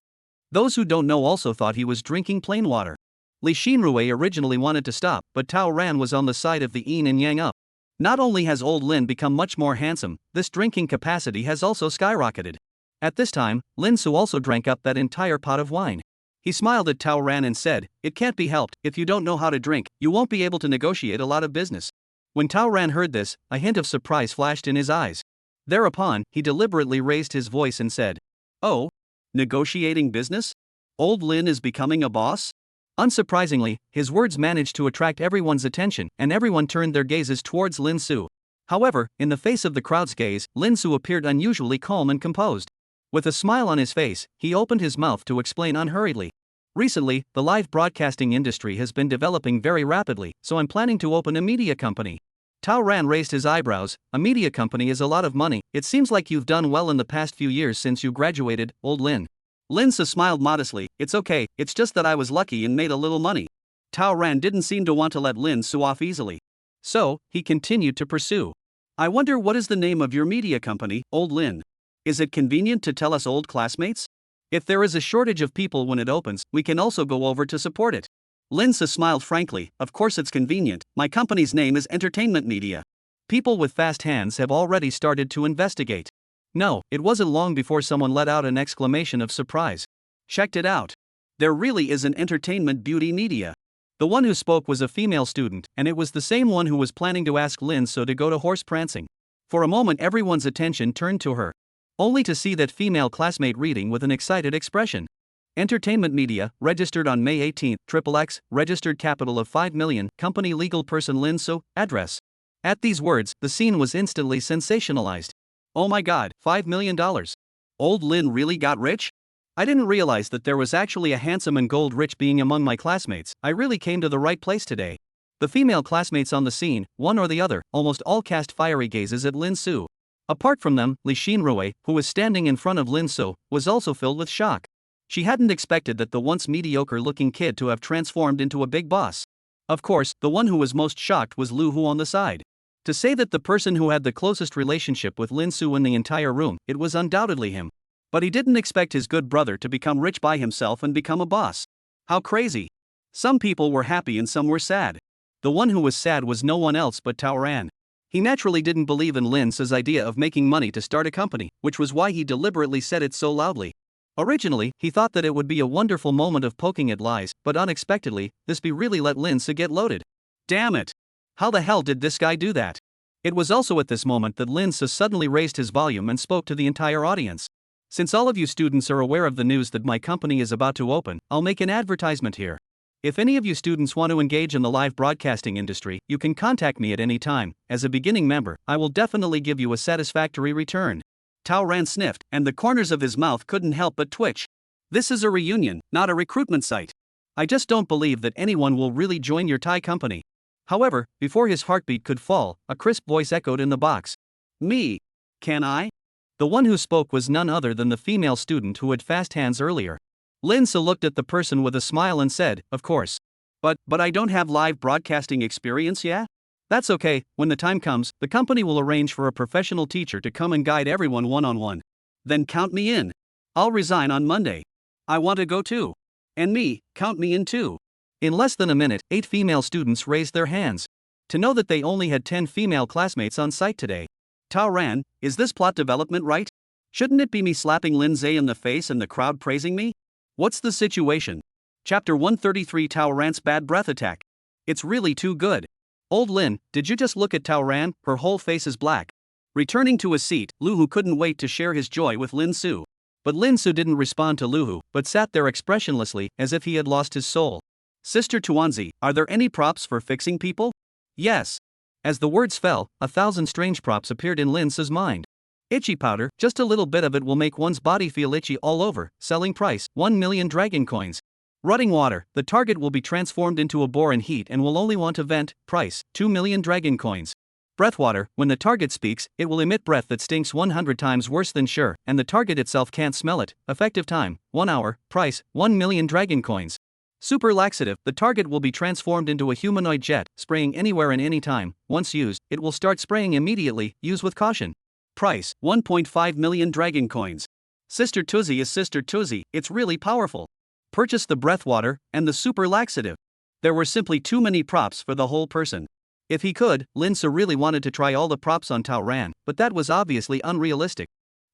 B: Those who don't know also thought he was drinking plain water. Li Xinrui originally wanted to stop, but Tao Ran was on the side of the yin and yang up. Not only has old Lin become much more handsome, this drinking capacity has also skyrocketed. At this time, Lin Su also drank up that entire pot of wine. He smiled at Tao Ran and said, "It can't be helped, if you don't know how to drink, you won't be able to negotiate a lot of business." When Tao Ran heard this, a hint of surprise flashed in his eyes. Thereupon, he deliberately raised his voice and said, "Oh? Negotiating business? Old Lin is becoming a boss?" Unsurprisingly, his words managed to attract everyone's attention, and everyone turned their gazes towards Lin Su. However, in the face of the crowd's gaze, Lin Su appeared unusually calm and composed. With a smile on his face, he opened his mouth to explain unhurriedly. "Recently, the live broadcasting industry has been developing very rapidly, so I'm planning to open a media company." Tao Ran raised his eyebrows. "A media company is a lot of money. It seems like you've done well in the past few years since you graduated, old Lin." Lin Su smiled modestly. "It's okay, it's just that I was lucky and made a little money." Tao Ran didn't seem to want to let Lin Su off easily. So, he continued to pursue. "I wonder what is the name of your media company, old Lin? Is it convenient to tell us old classmates? If there is a shortage of people when it opens, we can also go over to support it." Lin Su smiled frankly. "Of course it's convenient, my company's name is Entertainment Media." People with fast hands have already started to investigate. No, it wasn't long before someone let out an exclamation of surprise. "Checked it out. There really is an Entertainment Beauty Media." The one who spoke was a female student, and it was the same one who was planning to ask Lin Su to go to horse prancing. For a moment everyone's attention turned to her, only to see that female classmate reading with an excited expression. "Entertainment Media, registered on May 18, XXX, registered capital of 5 million, company legal person Lin Su, address." At these words, the scene was instantly sensationalized. "Oh my god, $5 million. Old Lin really got rich? I didn't realize that there was actually a handsome and gold rich being among my classmates. I really came to the right place today." The female classmates on the scene, one or the other, almost all cast fiery gazes at Lin Su. Apart from them, Li Xinrui, who was standing in front of Lin Su, was also filled with shock. She hadn't expected that the once mediocre-looking kid to have transformed into a big boss. Of course, the one who was most shocked was Lu Hu on the side. To say that the person who had the closest relationship with Lin Su in the entire room, it was undoubtedly him. But he didn't expect his good brother to become rich by himself and become a boss. How crazy. Some people were happy and some were sad. The one who was sad was no one else but Tao Ran. He naturally didn't believe in Lin Su's idea of making money to start a company, which was why he deliberately said it so loudly. Originally, he thought that it would be a wonderful moment of poking at lies, but unexpectedly, this really let Lin Su get loaded. Damn it! How the hell did this guy do that? It was also at this moment that Lin Su suddenly raised his volume and spoke to the entire audience. "Since all of you students are aware of the news that my company is about to open, I'll make an advertisement here. If any of you students want to engage in the live broadcasting industry, you can contact me at any time. As a beginning member, I will definitely give you a satisfactory return." Tao Ran sniffed, and the corners of his mouth couldn't help but twitch. "This is a reunion, not a recruitment site. I just don't believe that anyone will really join your Thai company." However, before his heartbeat could fall, a crisp voice echoed in the box. "Me? Can I?" The one who spoke was none other than the female student who had fast hands earlier. Lin Su looked at the person with a smile and said, "Of course. But I don't have live broadcasting experience yet?" "That's okay, when the time comes, the company will arrange for a professional teacher to come and guide everyone one-on-one. Then count me in. I'll resign on Monday. I want to go too. And me, count me in too." In less than a minute, 8 female students raised their hands. To know that they only had 10 female classmates on site today. "Tao Ran, is this plot development right? Shouldn't it be me slapping Lin Zhe in the face and the crowd praising me? What's the situation?" Chapter 133 Tao Ran's Bad Breath Attack. "It's really too good. Old Lin, did you just look at Tao Ran? Her whole face is black." Returning to his seat, Lu Hu couldn't wait to share his joy with Lin Su. But Lin Su didn't respond to Lu Hu, but sat there expressionlessly as if he had lost his soul. Sister Tuanzi, are there any props for fixing people? Yes. As the words fell, 1,000 strange props appeared in Lin Su's mind. Itchy powder, just a little bit of it will make one's body feel itchy all over. Selling price, 1 million dragon coins. Rotting water, the target will be transformed into a boar in heat and will only want to vent. Price, 2 million dragon coins. Breath water, when the target speaks, it will emit breath that stinks 100 times worse than sure, and the target itself can't smell it. Effective time, 1 hour. Price, 1 million dragon coins. Super laxative, the target will be transformed into a humanoid jet, spraying anywhere and anytime. Once used, it will start spraying immediately. Use with caution. Price, 1.5 million dragon coins. Sister Tuzi is Sister Tuzi, it's really powerful. Purchase the breath water and the super laxative. There were simply too many props for the whole person. If he could, Lin Su really wanted to try all the props on Tao Ran, but that was obviously unrealistic.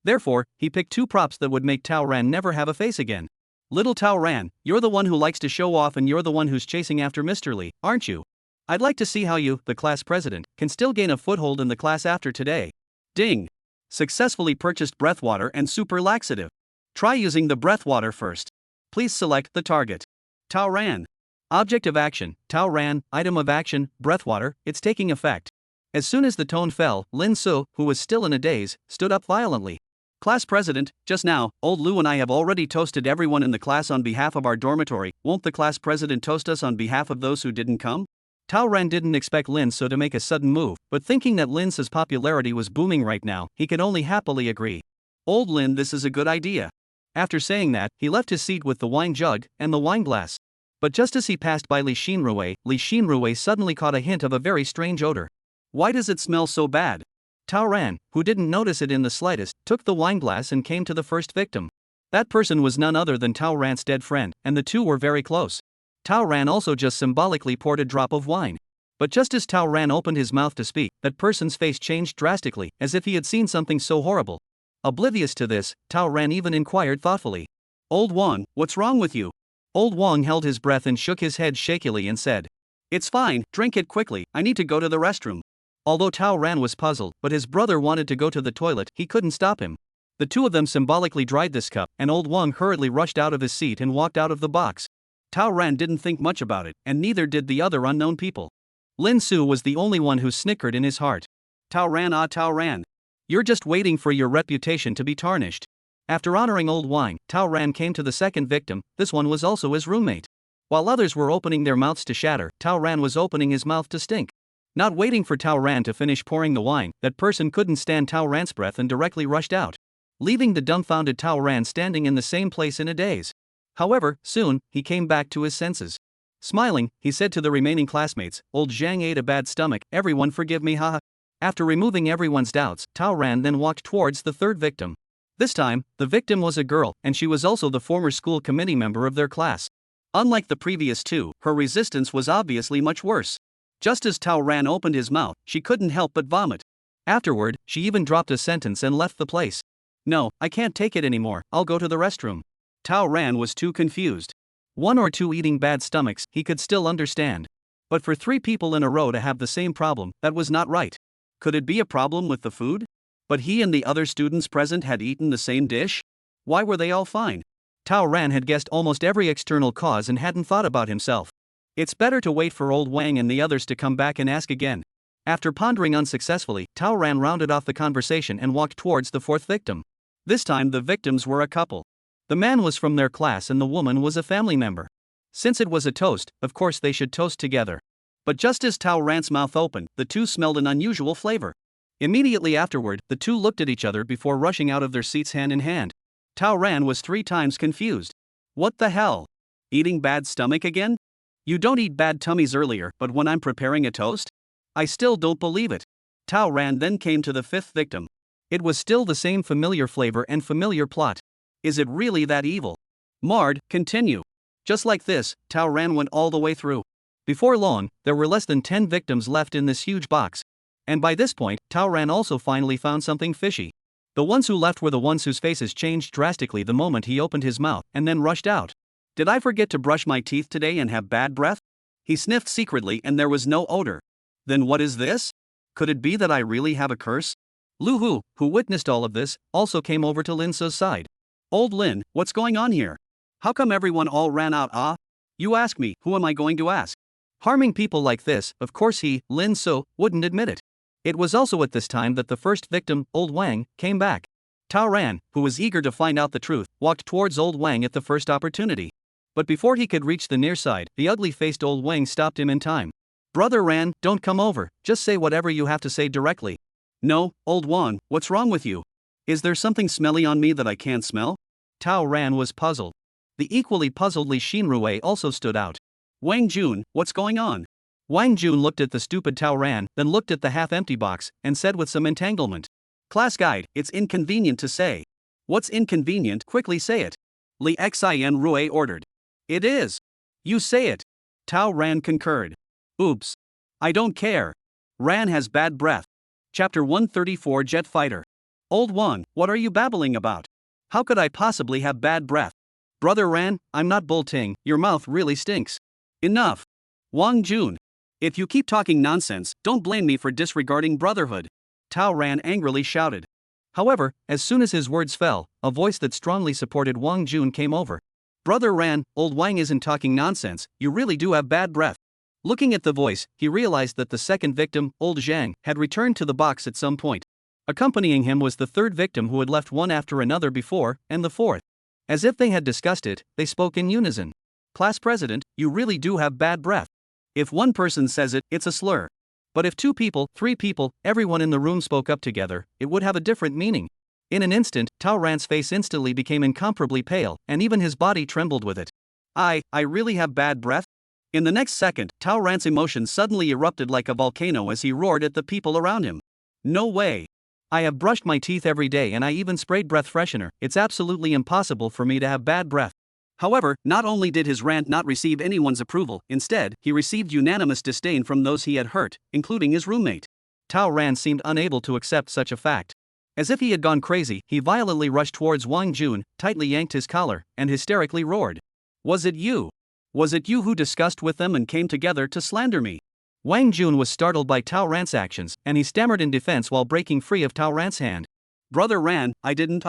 B: Therefore, he picked 2 props that would make Tao Ran never have a face again. Little Tao Ran, you're the one who likes to show off and you're the one who's chasing after Mr. Li, aren't you? I'd like to see how you, the class president, can still gain a foothold in the class after today. Ding! Successfully purchased breath water and super laxative. Try using the breath water first. Please select the target. Tao Ran. Object of action, Tao Ran. Item of action, breath water. It's taking effect. As soon as the tone fell, Lin Su, who was still in a daze, stood up violently. Class president, just now, old Lu and I have already toasted everyone in the class on behalf of our dormitory. Won't the class president toast us on behalf of those who didn't come? Tao Ran didn't expect Lin Su to make a sudden move, but thinking that Lin Su's popularity was booming right now, he could only happily agree. Old Lin, this is a good idea. After saying that, he left his seat with the wine jug and the wine glass. But just as he passed by Li Xinrui suddenly caught a hint of a very strange odor. Why does it smell so bad? Tao Ran, who didn't notice it in the slightest, took the wine glass and came to the first victim. That person was none other than Tao Ran's dead friend, and the two were very close. Tao Ran also just symbolically poured a drop of wine. But just as Tao Ran opened his mouth to speak, that person's face changed drastically, as if he had seen something so horrible. Oblivious to this, Tao Ran even inquired thoughtfully. Old Wong, what's wrong with you? Old Wong held his breath and shook his head shakily and said, It's fine, drink it quickly, I need to go to the restroom. Although Tao Ran was puzzled, but his brother wanted to go to the toilet, he couldn't stop him. The two of them symbolically dried this cup, and Old Wong hurriedly rushed out of his seat and walked out of the box. Tao Ran didn't think much about it, and neither did the other unknown people. Lin Su was the only one who snickered in his heart. Tao Ran, ah Tao Ran. You're just waiting for your reputation to be tarnished. After honoring Old Wang, Tao Ran came to the second victim. This one was also his roommate. While others were opening their mouths to shatter, Tao Ran was opening his mouth to stink. Not waiting for Tao Ran to finish pouring the wine, that person couldn't stand Tao Ran's breath and directly rushed out, leaving the dumbfounded Tao Ran standing in the same place in a daze. However, soon, he came back to his senses. Smiling, he said to the remaining classmates, Old Zhang ate a bad stomach, everyone forgive me haha. After removing everyone's doubts, Tao Ran then walked towards the third victim. This time, the victim was a girl, and she was also the former school committee member of their class. Unlike the previous two, her resistance was obviously much worse. Just as Tao Ran opened his mouth, she couldn't help but vomit. Afterward, she even dropped a sentence and left the place. No, I can't take it anymore, I'll go to the restroom. Tao Ran was too confused. 1 or 2 eating bad stomachs, he could still understand. But for 3 people in a row to have the same problem, that was not right. Could it be a problem with the food? But he and the other students present had eaten the same dish? Why were they all fine? Tao Ran had guessed almost every external cause and hadn't thought about himself. It's better to wait for Old Wang and the others to come back and ask again. After pondering unsuccessfully, Tao Ran rounded off the conversation and walked towards the fourth victim. This time the victims were a couple. The man was from their class and the woman was a family member. Since it was a toast, of course they should toast together. But just as Tao Ran's mouth opened, the two smelled an unusual flavor. Immediately afterward, the two looked at each other before rushing out of their seats hand in hand. Tao Ran was 3 times confused. What the hell? Eating bad stomach again? You don't eat bad tummies earlier, but when I'm preparing a toast? I still don't believe it. Tao Ran then came to the 5th victim. It was still the same familiar flavor and familiar plot. Is it really that evil? Marred, continue. Just like this, Tao Ran went all the way through. Before long, there were less than 10 victims left in this huge box. And by this point, Tao Ran also finally found something fishy. The ones who left were the ones whose faces changed drastically the moment he opened his mouth and then rushed out. Did I forget to brush my teeth today and have bad breath? He sniffed secretly and there was no odor. Then what is this? Could it be that I really have a curse? Lu Hu, who witnessed all of this, also came over to Lin Su's side. Old Lin, what's going on here? How come everyone all ran out? Ah? You ask me, who am I going to ask? Harming people like this, of course he, Lin So, wouldn't admit it. It was also at this time that the first victim, Old Wang, came back. Tao Ran, who was eager to find out the truth, walked towards Old Wang at the first opportunity. But before he could reach the near side, the ugly-faced Old Wang stopped him in time. Brother Ran, don't come over, just say whatever you have to say directly. No, Old Wang, what's wrong with you? Is there something smelly on me that I can't smell? Tao Ran was puzzled. The equally puzzled Li Xinrui also stood out. Wang Jun, what's going on? Wang Jun looked at the stupid Tao Ran, then looked at the half-empty box, and said with some entanglement. Class guide, it's inconvenient to say. What's inconvenient? Quickly say it. Li Xinrui ordered. It is. You say it. Tao Ran concurred. Oops. I don't care. Ran has bad breath. Chapter 134 Jet Fighter. Old Wang, what are you babbling about? How could I possibly have bad breath? Brother Ran, I'm not bolting, your mouth really stinks. Enough. Wang Jun. If you keep talking nonsense, don't blame me for disregarding brotherhood. Tao Ran angrily shouted. However, as soon as his words fell, a voice that strongly supported Wang Jun came over. Brother Ran, Old Wang isn't talking nonsense, you really do have bad breath. Looking at the voice, he realized that the second victim, Old Zhang, had returned to the box at some point. Accompanying him was the third victim who had left one after another before, and the fourth. As if they had discussed it, they spoke in unison. Class president, you really do have bad breath. If one person says it, it's a slur. But if 2 people, 3 people, everyone in the room spoke up together, it would have a different meaning. In an instant, Tao Ran's face instantly became incomparably pale, and even his body trembled with it. I really have bad breath? In the next second, Tao Ran's emotion suddenly erupted like a volcano as he roared at the people around him. No way. I have brushed my teeth every day and I even sprayed breath freshener, it's absolutely impossible for me to have bad breath. However, not only did his rant not receive anyone's approval, instead, he received unanimous disdain from those he had hurt, including his roommate. Tao Ran seemed unable to accept such a fact. As if he had gone crazy, he violently rushed towards Wang Jun, tightly yanked his collar, and hysterically roared. Was it you? Was it you who discussed with them and came together to slander me? Wang Jun was startled by Tao Ran's actions, and he stammered in defense while breaking free of Tao Ran's hand. Brother Ran, I didn't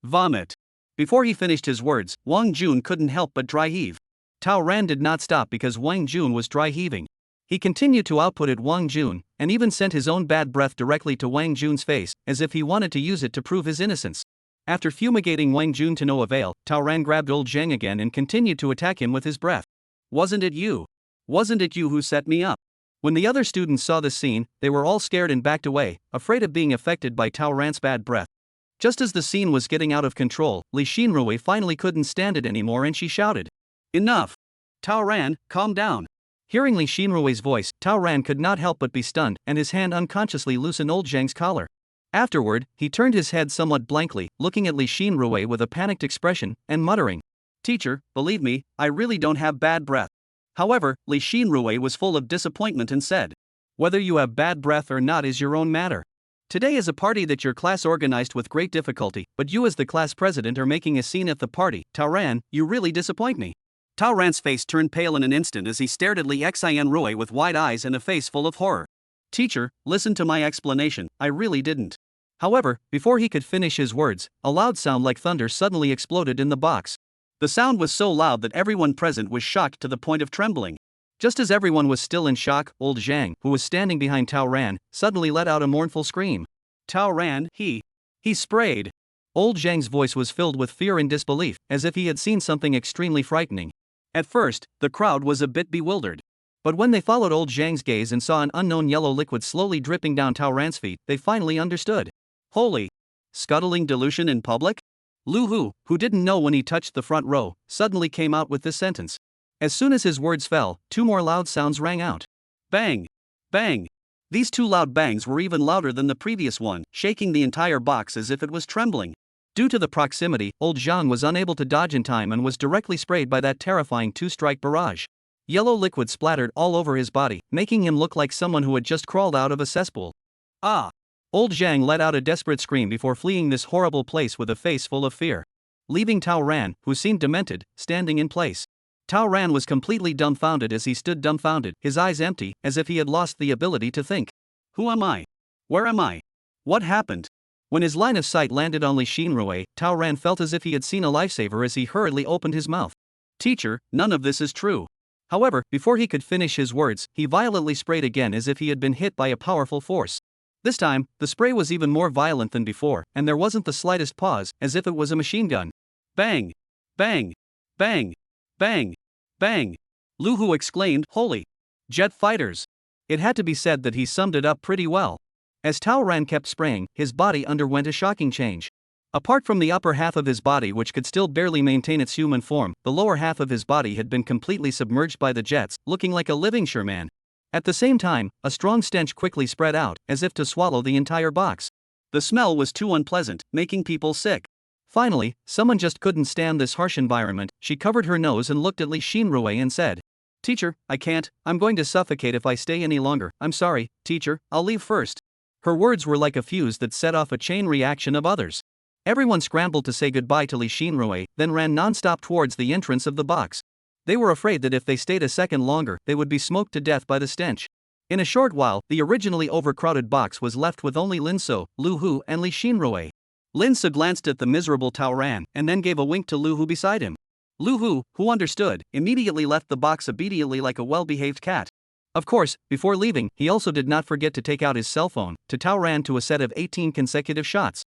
B: vomit. Before he finished his words, Wang Jun couldn't help but dry heave. Tao Ran did not stop because Wang Jun was dry heaving. He continued to output at Wang Jun, and even sent his own bad breath directly to Wang Jun's face, as if he wanted to use it to prove his innocence. After fumigating Wang Jun to no avail, Tao Ran grabbed old Zhang again and continued to attack him with his breath. Wasn't it you? Wasn't it you who set me up? When the other students saw this scene, they were all scared and backed away, afraid of being affected by Tao Ran's bad breath. Just as the scene was getting out of control, Li Xinrui finally couldn't stand it anymore and she shouted. Enough! Tao Ran, calm down. Hearing Li Xinrui's voice, Tao Ran could not help but be stunned, and his hand unconsciously loosened old Zhang's collar. Afterward, he turned his head somewhat blankly, looking at Li Xinrui with a panicked expression, and muttering. Teacher, believe me, I really don't have bad breath. However, Li Xinrui was full of disappointment and said. Whether you have bad breath or not is your own matter. Today is a party that your class organized with great difficulty, but you as the class president are making a scene at the party. Tao Ran, you really disappoint me. Tao Ran's face turned pale in an instant as he stared at Li Xinrui with wide eyes and a face full of horror. Teacher, listen to my explanation, I really didn't. However, before he could finish his words, a loud sound like thunder suddenly exploded in the box. The sound was so loud that everyone present was shocked to the point of trembling. Just as everyone was still in shock, old Zhang, who was standing behind Tao Ran, suddenly let out a mournful scream. Tao Ran, he sprayed. Old Zhang's voice was filled with fear and disbelief, as if he had seen something extremely frightening. At first, the crowd was a bit bewildered. But when they followed old Zhang's gaze and saw an unknown yellow liquid slowly dripping down Tao Ran's feet, they finally understood. Holy! Scuttling dilution in public? Lu Hu, who didn't know when he touched the front row, suddenly came out with this sentence. As soon as his words fell, 2 more loud sounds rang out. Bang! Bang! These 2 loud bangs were even louder than the previous one, shaking the entire box as if it was trembling. Due to the proximity, old Zhang was unable to dodge in time and was directly sprayed by that terrifying 2-strike barrage. Yellow liquid splattered all over his body, making him look like someone who had just crawled out of a cesspool. Ah! Old Zhang let out a desperate scream before fleeing this horrible place with a face full of fear. Leaving Tao Ran, who seemed demented, standing in place. Tao Ran was completely dumbfounded as he stood dumbfounded, his eyes empty, as if he had lost the ability to think. Who am I? Where am I? What happened? When his line of sight landed on Li Xinrui, Tao Ran felt as if he had seen a lifesaver as he hurriedly opened his mouth. Teacher, none of this is true. However, before he could finish his words, he violently sprayed again as if he had been hit by a powerful force. This time, the spray was even more violent than before, and there wasn't the slightest pause, as if it was a machine gun. Bang! Bang! Bang! Bang! Bang! Lu Hu exclaimed, "Holy jet fighters!" It had to be said that he summed it up pretty well. As Tao Ran kept spraying, his body underwent a shocking change. Apart from the upper half of his body, which could still barely maintain its human form, the lower half of his body had been completely submerged by the jets, looking like a living Sherman. At the same time, a strong stench quickly spread out, as if to swallow the entire box. The smell was too unpleasant, making people sick. Finally, someone just couldn't stand this harsh environment. She covered her nose and looked at Li Xinrui and said, "Teacher, I can't, I'm going to suffocate if I stay any longer. I'm sorry, teacher, I'll leave first." Her words were like a fuse that set off a chain reaction of others. Everyone scrambled to say goodbye to Li Xinrui, then ran non-stop towards the entrance of the box. They were afraid that if they stayed a second longer, they would be smoked to death by the stench. In a short while, the originally overcrowded box was left with only Lin So, Lu Hu, and Li Xinrui. Lin So glanced at the miserable Tao Ran, and then gave a wink to Lu Hu beside him. Lu Hu, who understood, immediately left the box obediently like a well-behaved cat. Of course, before leaving, he also did not forget to take out his cell phone, to Tao Ran to a set of 18 consecutive shots.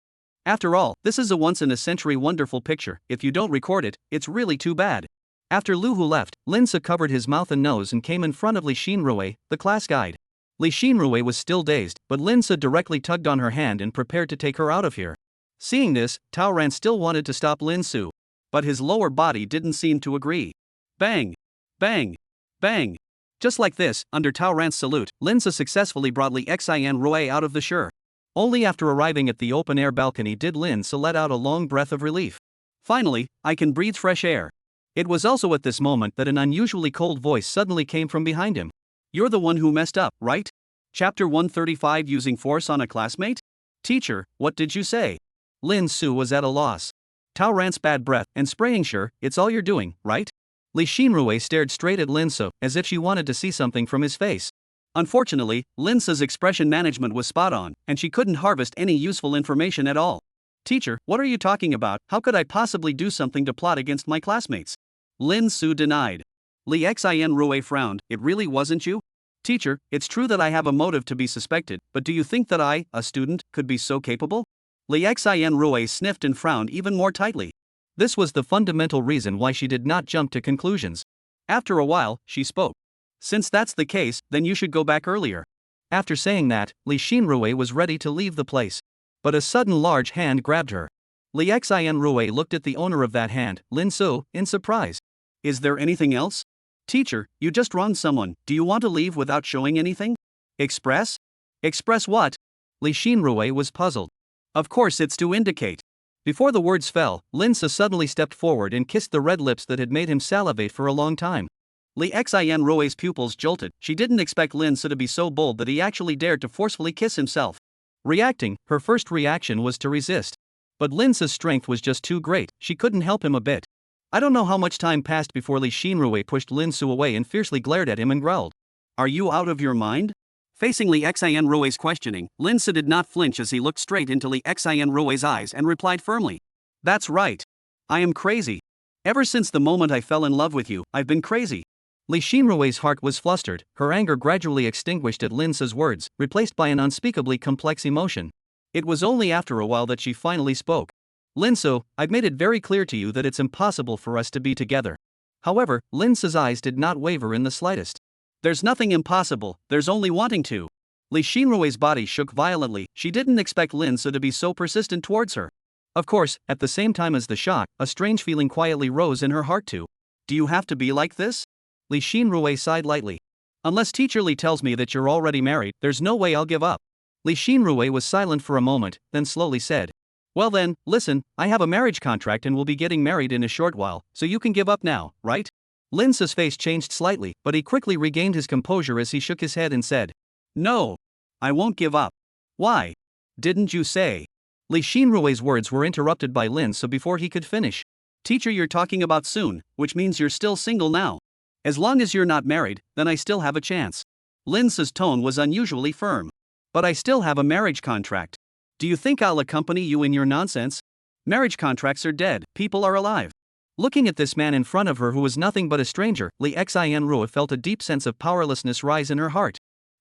B: After all, this is a once-in-a-century wonderful picture. If you don't record it, it's really too bad. After Lu Hu left, Lin So covered his mouth and nose and came in front of Li Xinrui, the class guide. Li Xinrui was still dazed, but Lin So directly tugged on her hand and prepared to take her out of here. Seeing this, Tao Ran still wanted to stop Lin So, but his lower body didn't seem to agree. Bang! Bang! Bang! Just like this, under Tao Ran's salute, Lin So successfully brought Li Xinrui out of the sure. Only after arriving at the open-air balcony did Lin So let out a long breath of relief. Finally, I can breathe fresh air. It was also at this moment that an unusually cold voice suddenly came from behind him. You're the one who messed up, right? Chapter 135, Using Force on a Classmate? Teacher, what did you say? Lin So was at a loss. Tao Ran's bad breath and spraying, sure, it's all you're doing, right? Li Xinrui stared straight at Lin So, as if she wanted to see something from his face. Unfortunately, Lin So's expression management was spot on, and she couldn't harvest any useful information at all. Teacher, what are you talking about? How could I possibly do something to plot against my classmates? Lin So denied. Li Xinrui frowned. It really wasn't you? Teacher, it's true that I have a motive to be suspected, but do you think that I, a student, could be so capable? Li Xinrui sniffed and frowned even more tightly. This was the fundamental reason why she did not jump to conclusions. After a while, she spoke. Since that's the case, then you should go back earlier. After saying that, Li Xinrui was ready to leave the place. But a sudden large hand grabbed her. Li Xinrui looked at the owner of that hand, Lin So, in surprise. Is there anything else? Teacher, you just wronged someone. Do you want to leave without showing anything? Express? Express what? Li Xinrui was puzzled. Of course, it's to indicate. Before the words fell, Lin So suddenly stepped forward and kissed the red lips that had made him salivate for a long time. Li Xinrui's pupils jolted. She didn't expect Lin So to be so bold that he actually dared to forcefully kiss himself. Reacting, her first reaction was to resist. But Lin So's strength was just too great, she couldn't help him a bit. I don't know how much time passed before Li Xinrui pushed Lin So away and fiercely glared at him and growled. Are you out of your mind? Facing Li Xinrui's questioning, Lin So did not flinch as he looked straight into Li Xinrui's eyes and replied firmly. That's right. I am crazy. Ever since the moment I fell in love with you, I've been crazy. Li Xinrui's heart was flustered, her anger gradually extinguished at Lin So's words, replaced by an unspeakably complex emotion. It was only after a while that she finally spoke. Lin So, I've made it very clear to you that it's impossible for us to be together. However, Lin So's eyes did not waver in the slightest. There's nothing impossible, there's only wanting to. Li Xinrui's body shook violently. She didn't expect Lin So to be so persistent towards her. Of course, at the same time as the shock, a strange feeling quietly rose in her heart too. Do you have to be like this? Li Xinrui sighed lightly. Unless Teacher Li tells me that you're already married, there's no way I'll give up. Li Xinrui was silent for a moment, then slowly said. Well then, listen, I have a marriage contract and will be getting married in a short while, so you can give up now, right? Lin So's face changed slightly, but he quickly regained his composure as he shook his head and said. No. I won't give up. Why? Didn't you say? Li Xinrui's words were interrupted by Lin So before he could finish. Teacher, you're talking about soon, which means you're still single now. As long as you're not married, then I still have a chance. Lin So's tone was unusually firm. But I still have a marriage contract. Do you think I'll accompany you in your nonsense? Marriage contracts are dead, people are alive. Looking at this man in front of her who was nothing but a stranger, Li Xin felt a deep sense of powerlessness rise in her heart.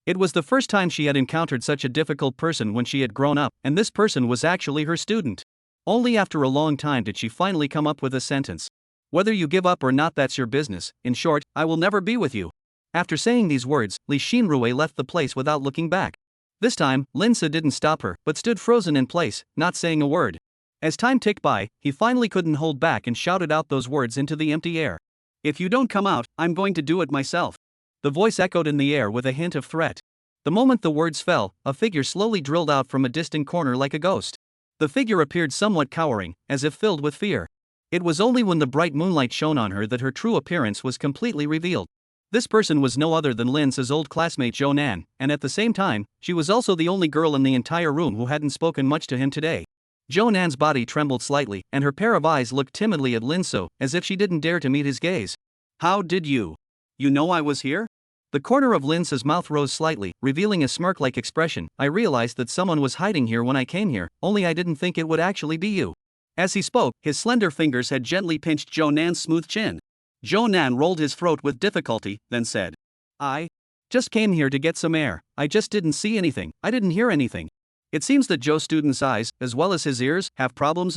B: It was the first time she had encountered such a difficult person when she had grown up, and this person was actually her student. Only after a long time did she finally come up with a sentence. Whether you give up or not, that's your business. In short, I will never be with you. After saying these words, Li Xinrui left the place without looking back. This time, Linsa didn't stop her, but stood frozen in place, not saying a word. As time ticked by, he finally couldn't hold back and shouted out those words into the empty air. If you don't come out, I'm going to do it myself. The voice echoed in the air with a hint of threat. The moment the words fell, a figure slowly drilled out from a distant corner like a ghost. The figure appeared somewhat cowering, as if filled with fear. It was only when the bright moonlight shone on her that her true appearance was completely revealed. This person was no other than Lin's old classmate Zhou Nan, and at the same time, she was also the only girl in the entire room who hadn't spoken much to him today. Zhou Nan's body trembled slightly, and her pair of eyes looked timidly at Linso, as if she didn't dare to meet his gaze. How did you? You know I was here? The corner of Linsa's mouth rose slightly, revealing a smirk-like expression. I realized that someone was hiding here when I came here, only I didn't think it would actually be you. As he spoke, his slender fingers had gently pinched Zhou Nan's smooth chin. Zhou Nan rolled his throat with difficulty, then said, I just came here to get some air. I just didn't see anything, I didn't hear anything. It seems that Zhou student's eyes, as well as his ears, have problems.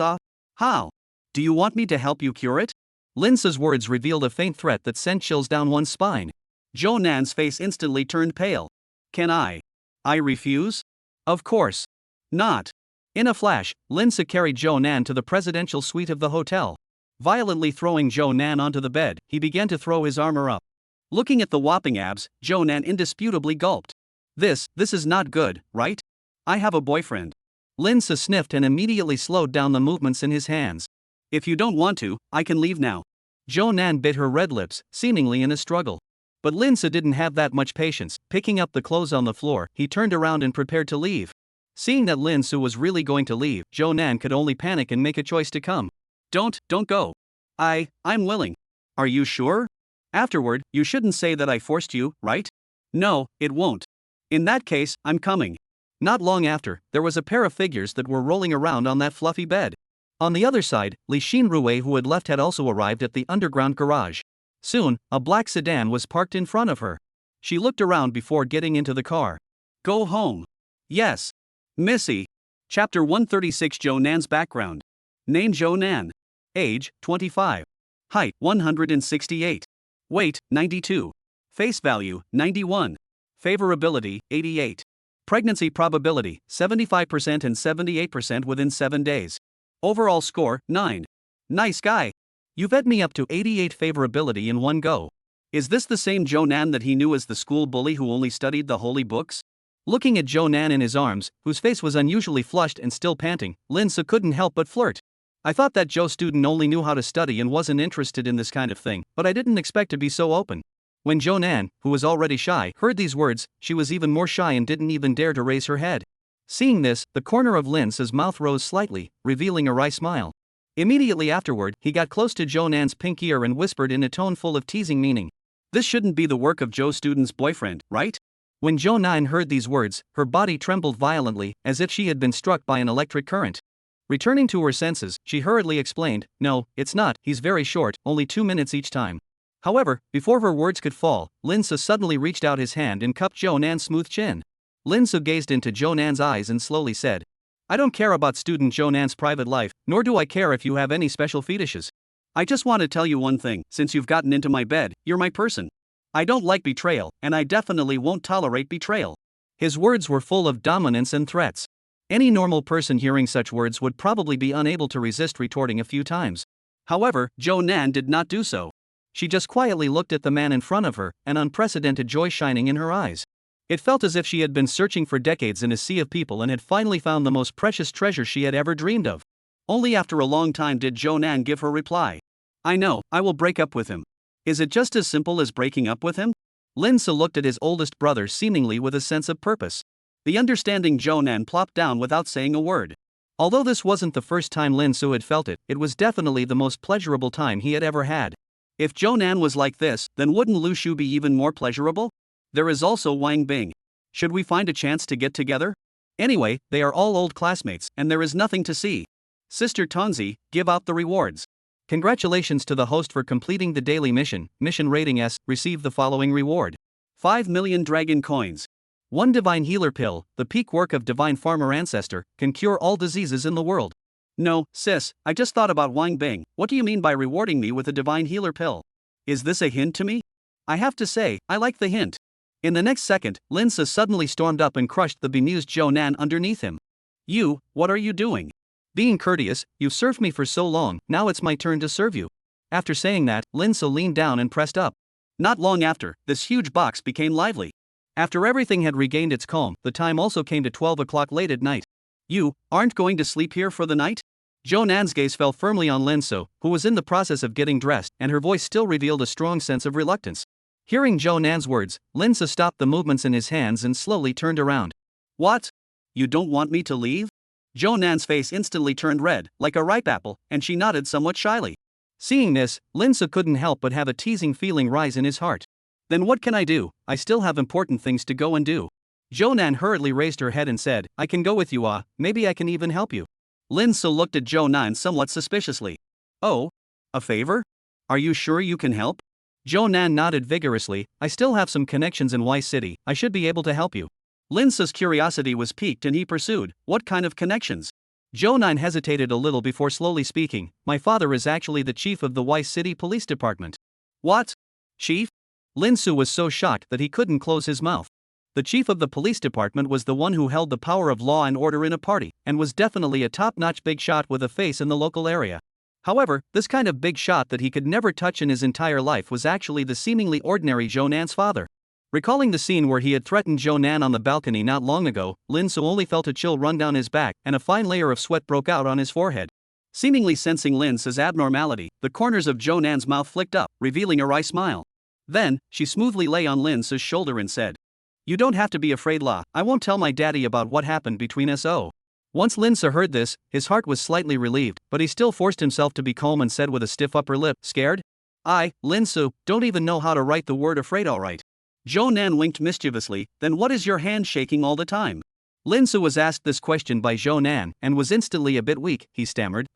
B: How? Do you want me to help you cure it? Linsa's words revealed a faint threat that sent chills down one's spine. Zhou Nan's face instantly turned pale. Can I refuse? Of course not. In a flash, Linsa carried Zhou Nan to the presidential suite of the hotel. Violently throwing Zhou Nan onto the bed, he began to throw his armor up. Looking at the whopping abs, Zhou Nan indisputably gulped. This is not good, right? I have a boyfriend. Linsa sniffed and immediately slowed down the movements in his hands. If you don't want to, I can leave now. Zhou Nan bit her red lips, seemingly in a struggle. But Linsa didn't have that much patience. Picking up the clothes on the floor, he turned around and prepared to leave. Seeing that Linsu was really going to leave, Zhou Nan could only panic and make a choice to come. Don't go. I'm willing. Are you sure? Afterward, you shouldn't say that I forced you, right? No, it won't. In that case, I'm coming. Not long after, there was a pair of figures that were rolling around on that fluffy bed. On the other side, Li Xinrui, who had left, had also arrived at the underground garage. Soon, a black sedan was parked in front of her. She looked around before getting into the car. Go home. Yes. Missy. Chapter 136. Zhou Nan's background. Name Zhou Nan. Age, 25. Height, 168. Weight, 92. Face value, 91. Favorability, 88. Pregnancy probability, 75% and 78% within 7 days. Overall score, 9. Nice guy. You've ed me up to 88 favorability in one go. Is this the same Zhou Nan that he knew as the school bully who only studied the holy books? Looking at Zhou Nan in his arms, whose face was unusually flushed and still panting, Linsa couldn't help but flirt. I thought that Zhou student only knew how to study and wasn't interested in this kind of thing, but I didn't expect to be so open. When Zhou Nan, who was already shy, heard these words, she was even more shy and didn't even dare to raise her head. Seeing this, the corner of Linsa's mouth rose slightly, revealing a wry smile. Immediately afterward, he got close to Zhou Nan's pink ear and whispered in a tone full of teasing meaning. This shouldn't be the work of Zhou student's boyfriend, right? When Zhou Nan heard these words, her body trembled violently, as if she had been struck by an electric current. Returning to her senses, she hurriedly explained, No, it's not, he's very short, only 2 minutes each time. However, before her words could fall, Linsa suddenly reached out his hand and cupped Zhou Nan's smooth chin. Linsa gazed into Zhou Nan's eyes and slowly said, I don't care about student Zhou Nan's private life, nor do I care if you have any special fetishes. I just want to tell you one thing, since you've gotten into my bed, you're my person. I don't like betrayal, and I definitely won't tolerate betrayal. His words were full of dominance and threats. Any normal person hearing such words would probably be unable to resist retorting a few times. However, Zhou Nan did not do so. She just quietly looked at the man in front of her, an unprecedented joy shining in her eyes. It felt as if she had been searching for decades in a sea of people and had finally found the most precious treasure she had ever dreamed of. Only after a long time did Zhou Nan give her reply. I know, I will break up with him. Is it just as simple as breaking up with him? Linsa looked at his oldest brother seemingly with a sense of purpose. The understanding Zhou Nan plopped down without saying a word. Although this wasn't the first time Linsu had felt it, it was definitely the most pleasurable time he had ever had. If Zhou Nan was like this, then wouldn't Lu Shu be even more pleasurable? There is also Wang Bing. Should we find a chance to get together? Anyway, they are all old classmates, and there is nothing to see. Sister Tonzi, give out the rewards.
A: Congratulations to the host for completing the daily mission. Mission rating S. Receive the following reward:
B: 5 million dragon coins.
A: 1 divine healer pill. The peak work of divine farmer ancestor can cure all diseases in the world.
B: No, sis, I just thought about Wang Bing. What do you mean by rewarding me with a divine healer pill? Is this a hint to me? I have to say, I like the hint. In the next second, Lin Se suddenly stormed up and crushed the bemused Zhou Nan underneath him. You, what are you doing?
A: Being courteous, you've served me for so long, now it's my turn to serve you. After saying that, Lin Se leaned down and pressed up.
B: Not long after, this huge box became lively. After everything had regained its calm, the time also came to 12 o'clock late at night. You, aren't going to sleep here for the night? Zhou Nan's gaze fell firmly on Lin Se, who was in the process of getting dressed, and her voice still revealed a strong sense of reluctance. Hearing Zhou Nan's words, Lin Se stopped the movements in his hands and slowly turned around. What? You don't want me to leave? Zhou Nan's face instantly turned red, like a ripe apple, and she nodded somewhat shyly.
A: Seeing this, Lin Se couldn't help but have a teasing feeling rise in his heart.
B: Then what can I do? I still have important things to go and do. Zhou Nan hurriedly raised her head and said, I can go with you, maybe I can even help you. Lin Se looked at Zhou Nan somewhat suspiciously. Oh? A favor? Are you sure you can help?
A: Zhou Nan nodded vigorously. I still have some connections in Y City, I should be able to help you.
B: Lin Se's curiosity was piqued and he pursued, what kind of connections?
A: Zhou Nan hesitated a little before slowly speaking, my father is actually the chief of the Y City Police Department.
B: What? Chief?
A: Lin Se was so shocked that he couldn't close his mouth. The chief of the police department was the one who held the power of law and order in a party, and was definitely a top-notch big shot with a face in the local area. However, this kind of big shot that he could never touch in his entire life was actually the seemingly ordinary Zhou Nan's father. Recalling the scene where he had threatened Zhou Nan on the balcony not long ago, Lin Se only felt a chill run down his back, and a fine layer of sweat broke out on his forehead.
B: Seemingly sensing Lin Se's abnormality, the corners of Zhou Nan's mouth flicked up, revealing a wry smile. Then, she smoothly lay on Lin Se's shoulder and said, You don't have to be afraid, I won't tell my daddy about what happened between us. Once Lin Se heard this, his heart was slightly relieved, but he still forced himself to be calm and said with a stiff upper lip, Scared? Lin Se, don't even know how to write the word afraid, alright. Zhou Nan winked mischievously, then what is your hand shaking all the time? Lin Se was asked this question by Zhou Nan, and was instantly a bit weak, he stammered,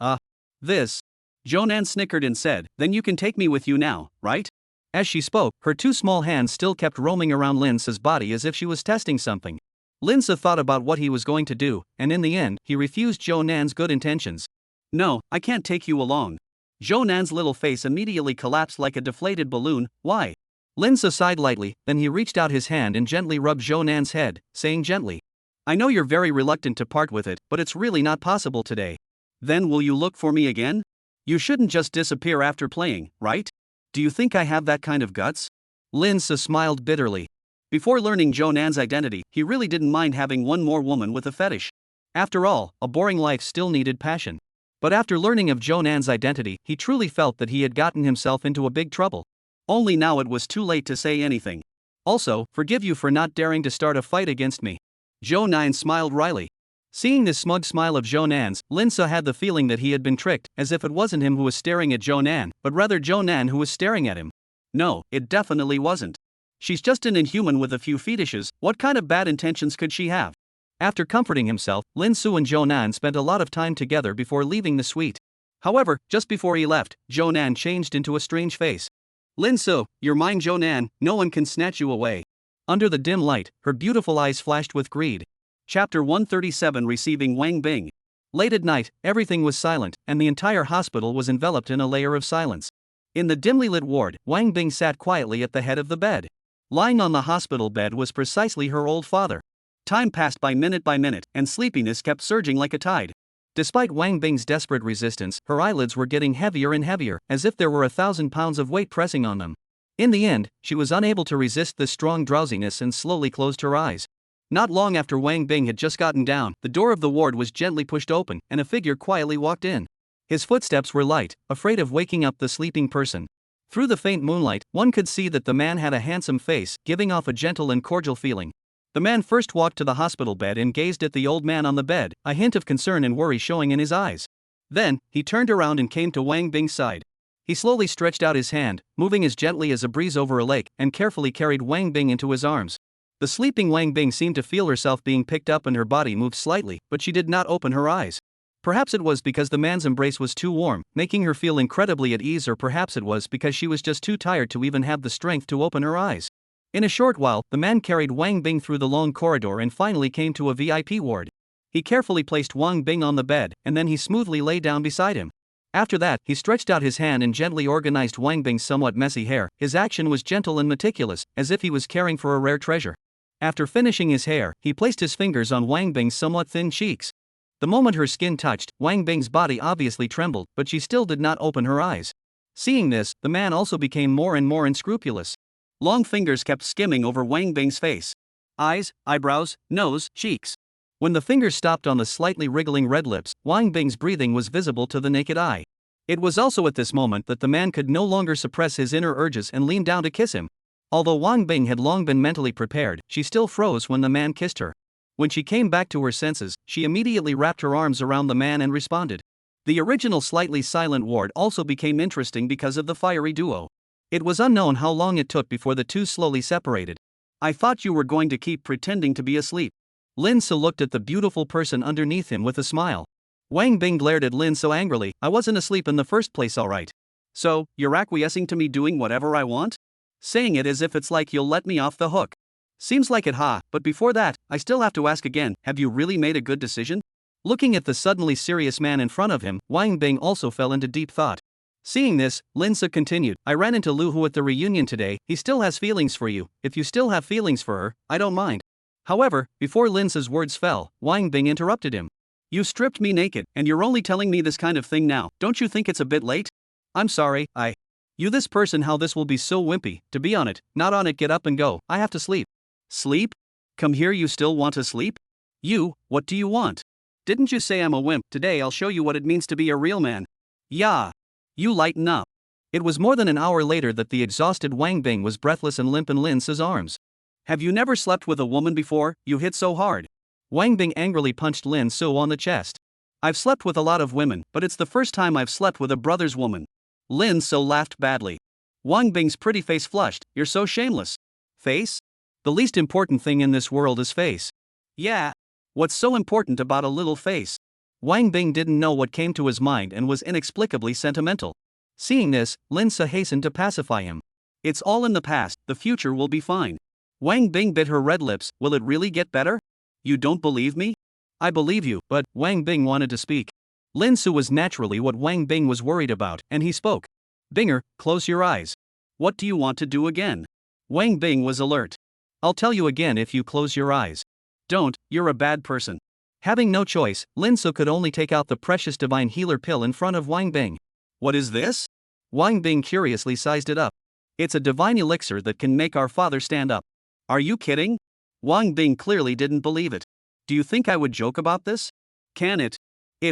B: this. Zhou Nan snickered and said, Then you can take me with you now, right? As she spoke, her two small hands still kept roaming around Lin Se's body as if she was testing something. Lin Se thought about what he was going to do, and in the end, he refused Zhou Nan's good intentions. No, I can't take you along. Zhou Nan's little face immediately collapsed like a deflated balloon. Why? Lin Se sighed lightly, then he reached out his hand and gently rubbed Zhou Nan's head, saying gently, I know you're very reluctant to part with it, but it's really not possible today. Then will you look for me again? You shouldn't just disappear after playing, right? Do you think I have that kind of guts? Lin Se smiled bitterly. Before learning Zhou Nan's identity, he really didn't mind having one more woman with a fetish. After all, a boring life still needed passion. But after learning of Zhou Nan's identity, he truly felt that he had gotten himself into a big trouble. Only now it was too late to say anything. Also, forgive you for not daring to start a fight against me. Zhou Nan smiled wryly. Seeing this smug smile of Zhou Nan's, Lin Se had the feeling that he had been tricked, as if it wasn't him who was staring at Zhou Nan, but rather Zhou Nan who was staring at him. No, it definitely wasn't. She's just an inhuman with a few fetishes, what kind of bad intentions could she have? After comforting himself, Lin Se and Zhou Nan spent a lot of time together before leaving the suite. However, just before he left, Zhou Nan changed into a strange face. Lin Se, you're mine, Zhou Nan, no one can snatch you away. Under the dim light, her beautiful eyes flashed with greed. Chapter 137 Receiving Wang Bing. Late at night, everything was silent, and the entire hospital was enveloped in a layer of silence. In the dimly lit ward, Wang Bing sat quietly at the head of the bed. Lying on the hospital bed was precisely her old father. Time passed by minute, and sleepiness kept surging like a tide. Despite Wang Bing's desperate resistance, her eyelids were getting heavier and heavier, as if there were 1,000 pounds of weight pressing on them. In the end, she was unable to resist this strong drowsiness and slowly closed her eyes. Not long after Wang Bing had just gotten down, the door of the ward was gently pushed open, and a figure quietly walked in. His footsteps were light, afraid of waking up the sleeping person. Through the faint moonlight, one could see that the man had a handsome face, giving off a gentle and cordial feeling. The man first walked to the hospital bed and gazed at the old man on the bed, a hint of concern and worry showing in his eyes. Then, he turned around and came to Wang Bing's side. He slowly stretched out his hand, moving as gently as a breeze over a lake, and carefully carried Wang Bing into his arms. The sleeping Wang Bing seemed to feel herself being picked up and her body moved slightly, but she did not open her eyes. Perhaps it was because the man's embrace was too warm, making her feel incredibly at ease, or perhaps it was because she was just too tired to even have the strength to open her eyes. In a short while, the man carried Wang Bing through the long corridor and finally came to a VIP ward. He carefully placed Wang Bing on the bed, and then he smoothly lay down beside him. After that, he stretched out his hand and gently organized Wang Bing's somewhat messy hair. His action was gentle and meticulous, as if he was caring for a rare treasure. After finishing his hair, he placed his fingers on Wang Bing's somewhat thin cheeks. The moment her skin touched, Wang Bing's body obviously trembled, but she still did not open her eyes. Seeing this, the man also became more and more unscrupulous. Long fingers kept skimming over Wang Bing's face. Eyes, eyebrows, nose, cheeks. When the fingers stopped on the slightly wriggling red lips, Wang Bing's breathing was visible to the naked eye. It was also at this moment that the man could no longer suppress his inner urges and leaned down to kiss him. Although Wang Bing had long been mentally prepared, she still froze when the man kissed her. When she came back to her senses, she immediately wrapped her arms around the man and responded. The original slightly silent ward also became interesting because of the fiery duo. It was unknown how long it took before the two slowly separated. "I thought you were going to keep pretending to be asleep." Lin So looked at the beautiful person underneath him with a smile. Wang Bing glared at Lin So angrily. "I wasn't asleep in the first place, alright. So, you're acquiescing to me doing whatever I want? Saying it as if it's like you'll let me off the hook. Seems like it, huh? But before that, I still have to ask again, have you really made a good decision?" Looking at the suddenly serious man in front of him, Wang Bing also fell into deep thought. Seeing this, Lin So continued, "I ran into Lu Hu at the reunion today. He still has feelings for you. If you still have feelings for her, I don't mind." However, before Lin So's words fell, Wang Bing interrupted him. "You stripped me naked, and you're only telling me this kind of thing now. Don't you think it's a bit late? I'm sorry, You this person, how this will be so wimpy. To be on it, not on it, get up and go. I have to sleep." "Sleep? Come here, you still want to sleep? You, what do you want? Didn't you say I'm a wimp? Today I'll show you what it means to be a real man." "Yeah. You lighten up." It was more than an hour later that the exhausted Wang Bing was breathless and limp in Lin So's arms. "Have you never slept with a woman before? You hit so hard." Wang Bing angrily punched Lin So on the chest. "I've slept with a lot of women, but it's the first time I've slept with a brother's woman." Lin So laughed badly. Wang Bing's pretty face flushed. "You're so shameless." "Face? The least important thing in this world is face." "Yeah. What's so important about a little face?" Wang Bing didn't know what came to his mind and was inexplicably sentimental. Seeing this, Lin So hastened to pacify him. "It's all in the past, the future will be fine." Wang Bing bit her red lips. "Will it really get better? You don't believe me?" "I believe you, but..." Wang Bing wanted to speak. Lin So was naturally what Wang Bing was worried about, and he spoke. "Binger, close your eyes." "What do you want to do again?" Wang Bing was alert. "I'll tell you again if you close your eyes." "Don't, you're a bad person." Having no choice, Lin So could only take out the precious divine healer pill in front of Wang Bing. "What is this?" Wang Bing curiously sized it up. "It's a divine elixir that can make our father stand up." "Are you kidding?" Wang Bing clearly didn't believe it. "Do you think I would joke about this? Can it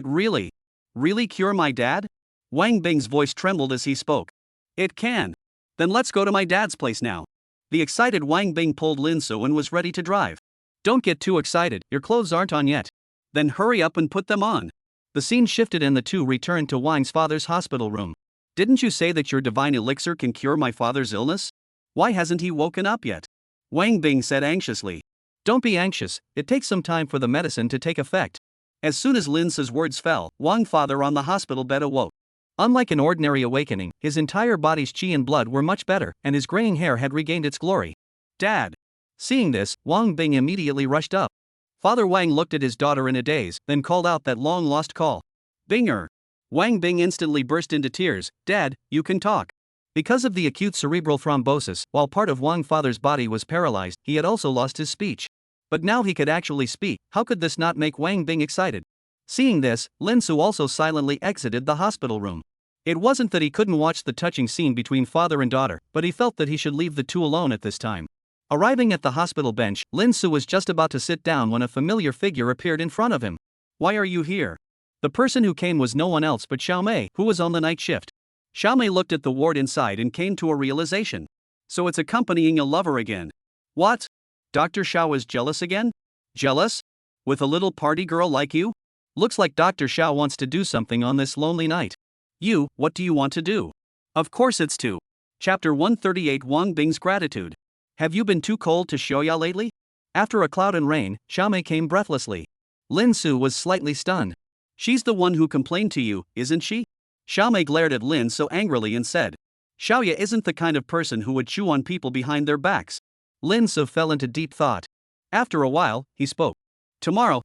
B: really cure my dad?" Wang Bing's voice trembled as he spoke. "It can. Then let's go to my dad's place now." The excited Wang Bing pulled Lin So and was ready to drive. "Don't get too excited, your clothes aren't on yet." "Then hurry up and put them on." The scene shifted and the two returned to Wang's father's hospital room. "Didn't you say that your divine elixir can cure my father's illness? Why hasn't he woken up yet?" Wang Bing said anxiously. "Don't be anxious, it takes some time for the medicine to take effect." As soon as Lin So's words fell, Wang's father on the hospital bed awoke. Unlike an ordinary awakening, his entire body's qi and blood were much better, and his graying hair had regained its glory. "Dad!" Seeing this, Wang Bing immediately rushed up. Father Wang looked at his daughter in a daze, then called out that long-lost call. "Binger!" Wang Bing instantly burst into tears. "Dad, you can talk." Because of the acute cerebral thrombosis, while part of Wang's father's body was paralyzed, he had also lost his speech. But now he could actually speak. How could this not make Wang Bing excited? Seeing this, Lin So also silently exited the hospital room. It wasn't that he couldn't watch the touching scene between father and daughter, but he felt that he should leave the two alone at this time. Arriving at the hospital bench, Lin So was just about to sit down when a familiar figure appeared in front of him. "Why are you here?" The person who came was no one else but Xiao Mei, who was on the night shift. Xiao Mei looked at the ward inside and came to a realization. So it's accompanying a lover again. What? Dr. Xiao is jealous again? Jealous? With a little party girl like you? Looks like Dr. Xiao wants to do something on this lonely night. You, what do you want to do? Of course it's to. Chapter 138 Wang Bing's Gratitude. Have you been too cold to Xiaoya lately? After a cloud and rain, Xiaomei came breathlessly. Lin Su was slightly stunned. She's the one who complained to you, isn't she? Xiaomei glared at Lin so angrily and said. Xiaoya isn't the kind of person who would chew on people behind their backs. Lin Su fell into deep thought. After a while, he spoke. Tomorrow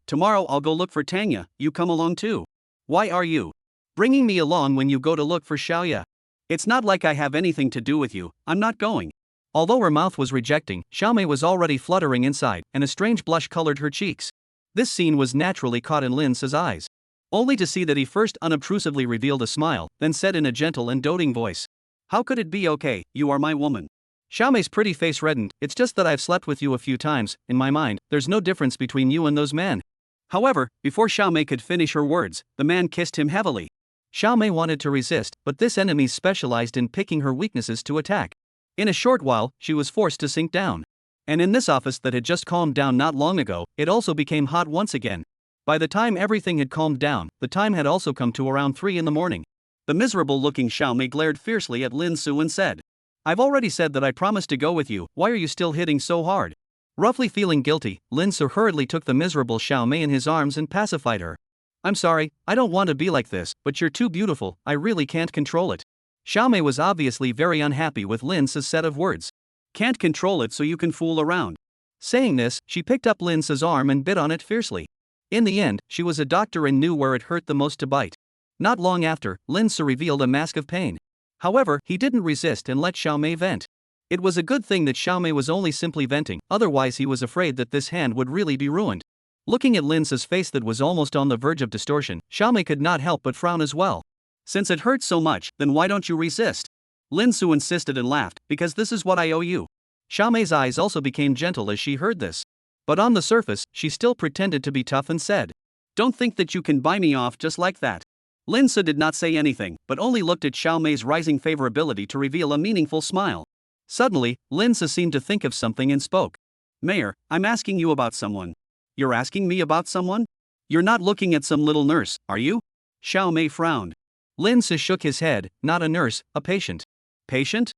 B: I'll go look for Tanga, you come along too. Why are you bringing me along when you go to look for Xiaoya? It's not like I have anything to do with you, I'm not going. Although her mouth was rejecting, Xiaomei was already fluttering inside, and a strange blush colored her cheeks. This scene was naturally caught in Lin Su's eyes. Only to see that he first unobtrusively revealed a smile, then said in a gentle and doting voice. How could it be okay, you are my woman. Xiaomei's pretty face reddened. It's just that I've slept with you a few times, in my mind, there's no difference between you and those men. However, before Xiaomei could finish her words, the man kissed him heavily. Xiaomei wanted to resist, but this enemy specialized in picking her weaknesses to attack. In a short while, she was forced to sink down. And in this office that had just calmed down not long ago, it also became hot once again. By the time everything had calmed down, the time had also come to around 3 in the morning. The miserable-looking Xiaomei glared fiercely at Lin Su and said. I've already said that I promised to go with you, why are you still hitting so hard? Roughly feeling guilty, Lin Su hurriedly took the miserable Xiaomei in his arms and pacified her. I'm sorry, I don't want to be like this, but you're too beautiful, I really can't control it. Xiaomei was obviously very unhappy with Lin Su's set of words. Can't control it so you can fool around. Saying this, she picked up Lin Su's arm and bit on it fiercely. In the end, she was a doctor and knew where it hurt the most to bite. Not long after, Lin Su revealed a mask of pain. However, he didn't resist and let Xiaomei vent. It was a good thing that Xiaomei was only simply venting, otherwise he was afraid that this hand would really be ruined. Looking at Lin Su's face that was almost on the verge of distortion, Xiaomei could not help but frown as well. Since it hurts so much, then why don't you resist? Lin Su insisted and laughed, because this is what I owe you. Xiaomei's eyes also became gentle as she heard this. But on the surface, she still pretended to be tough and said. Don't think that you can buy me off just like that. Lin Su did not say anything, but only looked at Xiaomei's rising favorability to reveal a meaningful smile. Suddenly, Lin Su seemed to think of something and spoke. Mayor, I'm asking you about someone. You're asking me about someone? You're not looking at some little nurse, are you? Xiaomei frowned. Lin Su shook his head, not a nurse, a patient. Patient?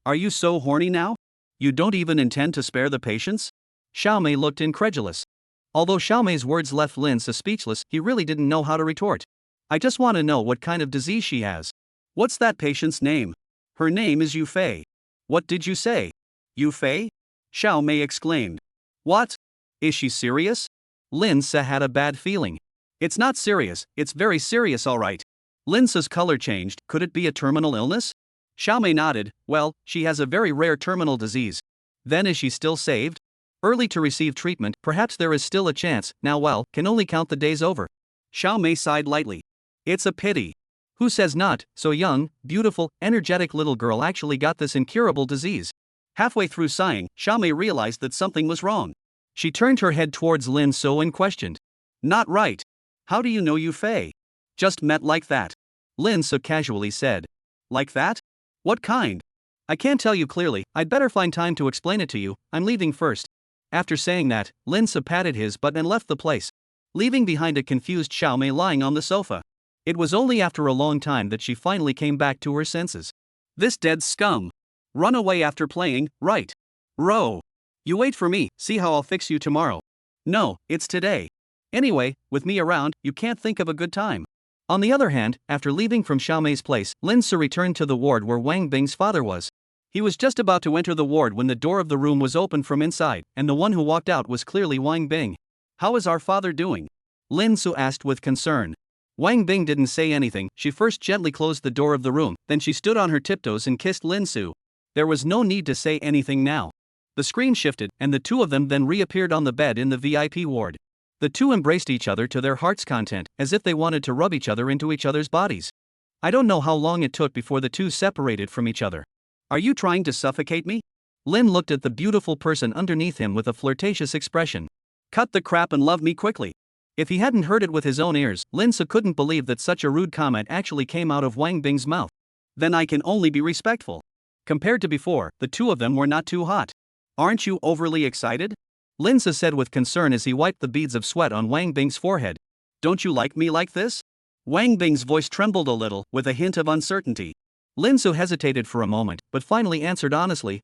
B: Are you so horny now? You don't even intend to spare the patients? Xiaomei looked incredulous. Although Xiaomei's words left Lin Su speechless, he really didn't know how to retort. I just want to know what kind of disease she has. What's that patient's name? Her name is Eufay. What did you say? Eufay? Xiaomei exclaimed. What? Is she serious? Lin Su had a bad feeling. It's not serious, it's very serious alright. Lin Su's color changed, could it be a terminal illness? Xiaomei nodded, well, she has a very rare terminal disease. Then is she still saved? Early to receive treatment, perhaps there is still a chance, now well, can only count the days over. Xiaomei sighed lightly. It's a pity. Who says not, so young, beautiful, energetic little girl actually got this incurable disease. Halfway through sighing, Xiaomei realized that something was wrong. She turned her head towards Lin Su and questioned. Not right. How do you know Eufay? Just met like that. Lin Su casually said. Like that? What kind? I can't tell you clearly, I'd better find time to explain it to you, I'm leaving first. After saying that, Lin Su patted his butt and left the place, leaving behind a confused Xiaomei lying on the sofa. It was only after a long time that she finally came back to her senses. This dead scum. Run away after playing, right? Row. You wait for me, see how I'll fix you tomorrow. No, it's today. Anyway, with me around, you can't think of a good time. On the other hand, after leaving from Xiaomei's place, Lin Su returned to the ward where Wang Bing's father was. He was just about to enter the ward when the door of the room was opened from inside, and the one who walked out was clearly Wang Bing. How is our father doing? Lin Su asked with concern. Wang Bing didn't say anything, she first gently closed the door of the room, then she stood on her tiptoes and kissed Lin Su. There was no need to say anything now. The screen shifted, and the two of them then reappeared on the bed in the VIP ward. The two embraced each other to their heart's content, as if they wanted to rub each other into each other's bodies. I don't know how long it took before the two separated from each other. Are you trying to suffocate me? Lin looked at the beautiful person underneath him with a flirtatious expression. Cut the crap and love me quickly. If he hadn't heard it with his own ears, Lin Su couldn't believe that such a rude comment actually came out of Wang Bing's mouth. Then I can only be respectful. Compared to before, the two of them were not too hot. Aren't you overly excited? Lin Su said with concern as he wiped the beads of sweat on Wang Bing's forehead. Don't you like me like this? Wang Bing's voice trembled a little, with a hint of uncertainty. Lin Su hesitated for a moment, but finally answered honestly,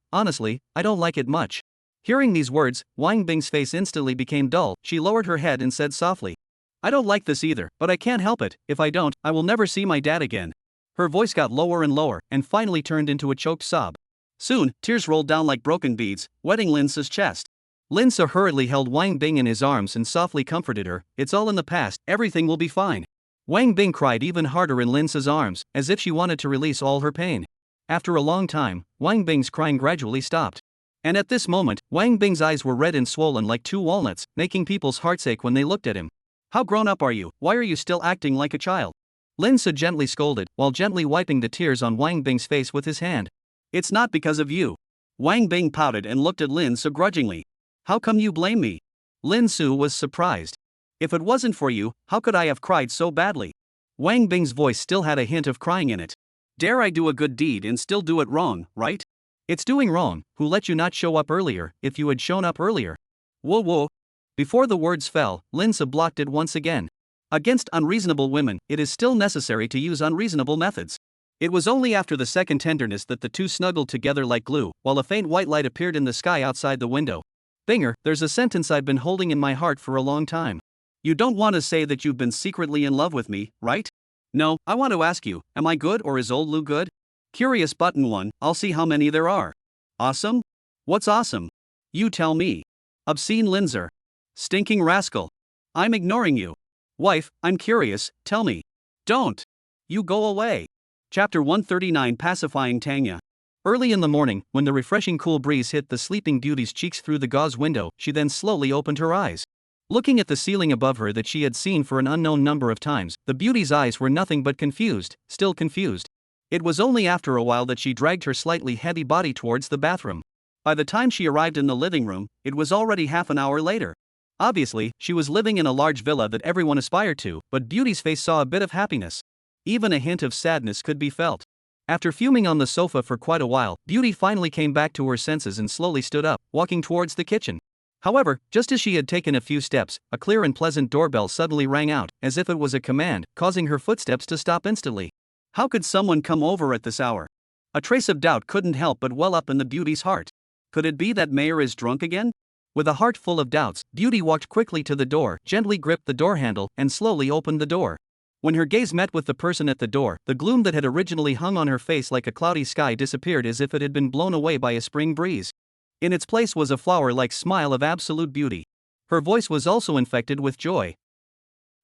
B: I don't like it much. Hearing these words, Wang Bing's face instantly became dull. She lowered her head and said softly, I don't like this either, but I can't help it. If I don't, I will never see my dad again. Her voice got lower and lower, and finally turned into a choked sob. Soon, tears rolled down like broken beads, wetting Lin Su's chest. Lin Su hurriedly held Wang Bing in his arms and softly comforted her, it's all in the past, everything will be fine. Wang Bing cried even harder in Lin Su's arms, as if she wanted to release all her pain. After a long time, Wang Bing's crying gradually stopped. And at this moment, Wang Bing's eyes were red and swollen like two walnuts, making people's hearts ache when they looked at him. How grown up are you? Why are you still acting like a child? Lin Su gently scolded, while gently wiping the tears on Wang Bing's face with his hand. It's not because of you. Wang Bing pouted and looked at Lin Su grudgingly. How come you blame me? Lin Su was surprised. If it wasn't for you, how could I have cried so badly? Wang Bing's voice still had a hint of crying in it. Dare I do a good deed and still do it wrong, right? It's doing wrong, who let you not show up earlier, if you had shown up earlier. Whoa. Before the words fell, Lin Su blocked it once again. Against unreasonable women, it is still necessary to use unreasonable methods. It was only after the second tenderness that the two snuggled together like glue, while a faint white light appeared in the sky outside the window. Binger, there's a sentence I've been holding in my heart for a long time. You don't want to say that you've been secretly in love with me, right? No, I want to ask you, am I good or is old Lou good? Curious button 1, I'll see how many there are. Awesome? What's awesome? You tell me. Obscene Linzer. Stinking rascal. I'm ignoring you. Wife, I'm curious, tell me. Don't. You go away. Chapter 139 Pacifying Tanga. Early in the morning, when the refreshing cool breeze hit the sleeping beauty's cheeks through the gauze window, she then slowly opened her eyes. Looking at the ceiling above her that she had seen for an unknown number of times, the beauty's eyes were nothing but confused, still confused. It was only after a while that she dragged her slightly heavy body towards the bathroom. By the time she arrived in the living room, it was already half an hour later. Obviously, she was living in a large villa that everyone aspired to, but Beauty's face saw a bit of happiness. Even a hint of sadness could be felt. After fuming on the sofa for quite a while, Beauty finally came back to her senses and slowly stood up, walking towards the kitchen. However, just as she had taken a few steps, a clear and pleasant doorbell suddenly rang out, as if it was a command, causing her footsteps to stop instantly. How could someone come over at this hour? A trace of doubt couldn't help but well up in the Beauty's heart. Could it be that Mayor is drunk again? With a heart full of doubts, Beauty walked quickly to the door, gently gripped the door handle, and slowly opened the door. When her gaze met with the person at the door, the gloom that had originally hung on her face like a cloudy sky disappeared as if it had been blown away by a spring breeze. In its place was a flower-like smile of absolute beauty. Her voice was also infected with joy,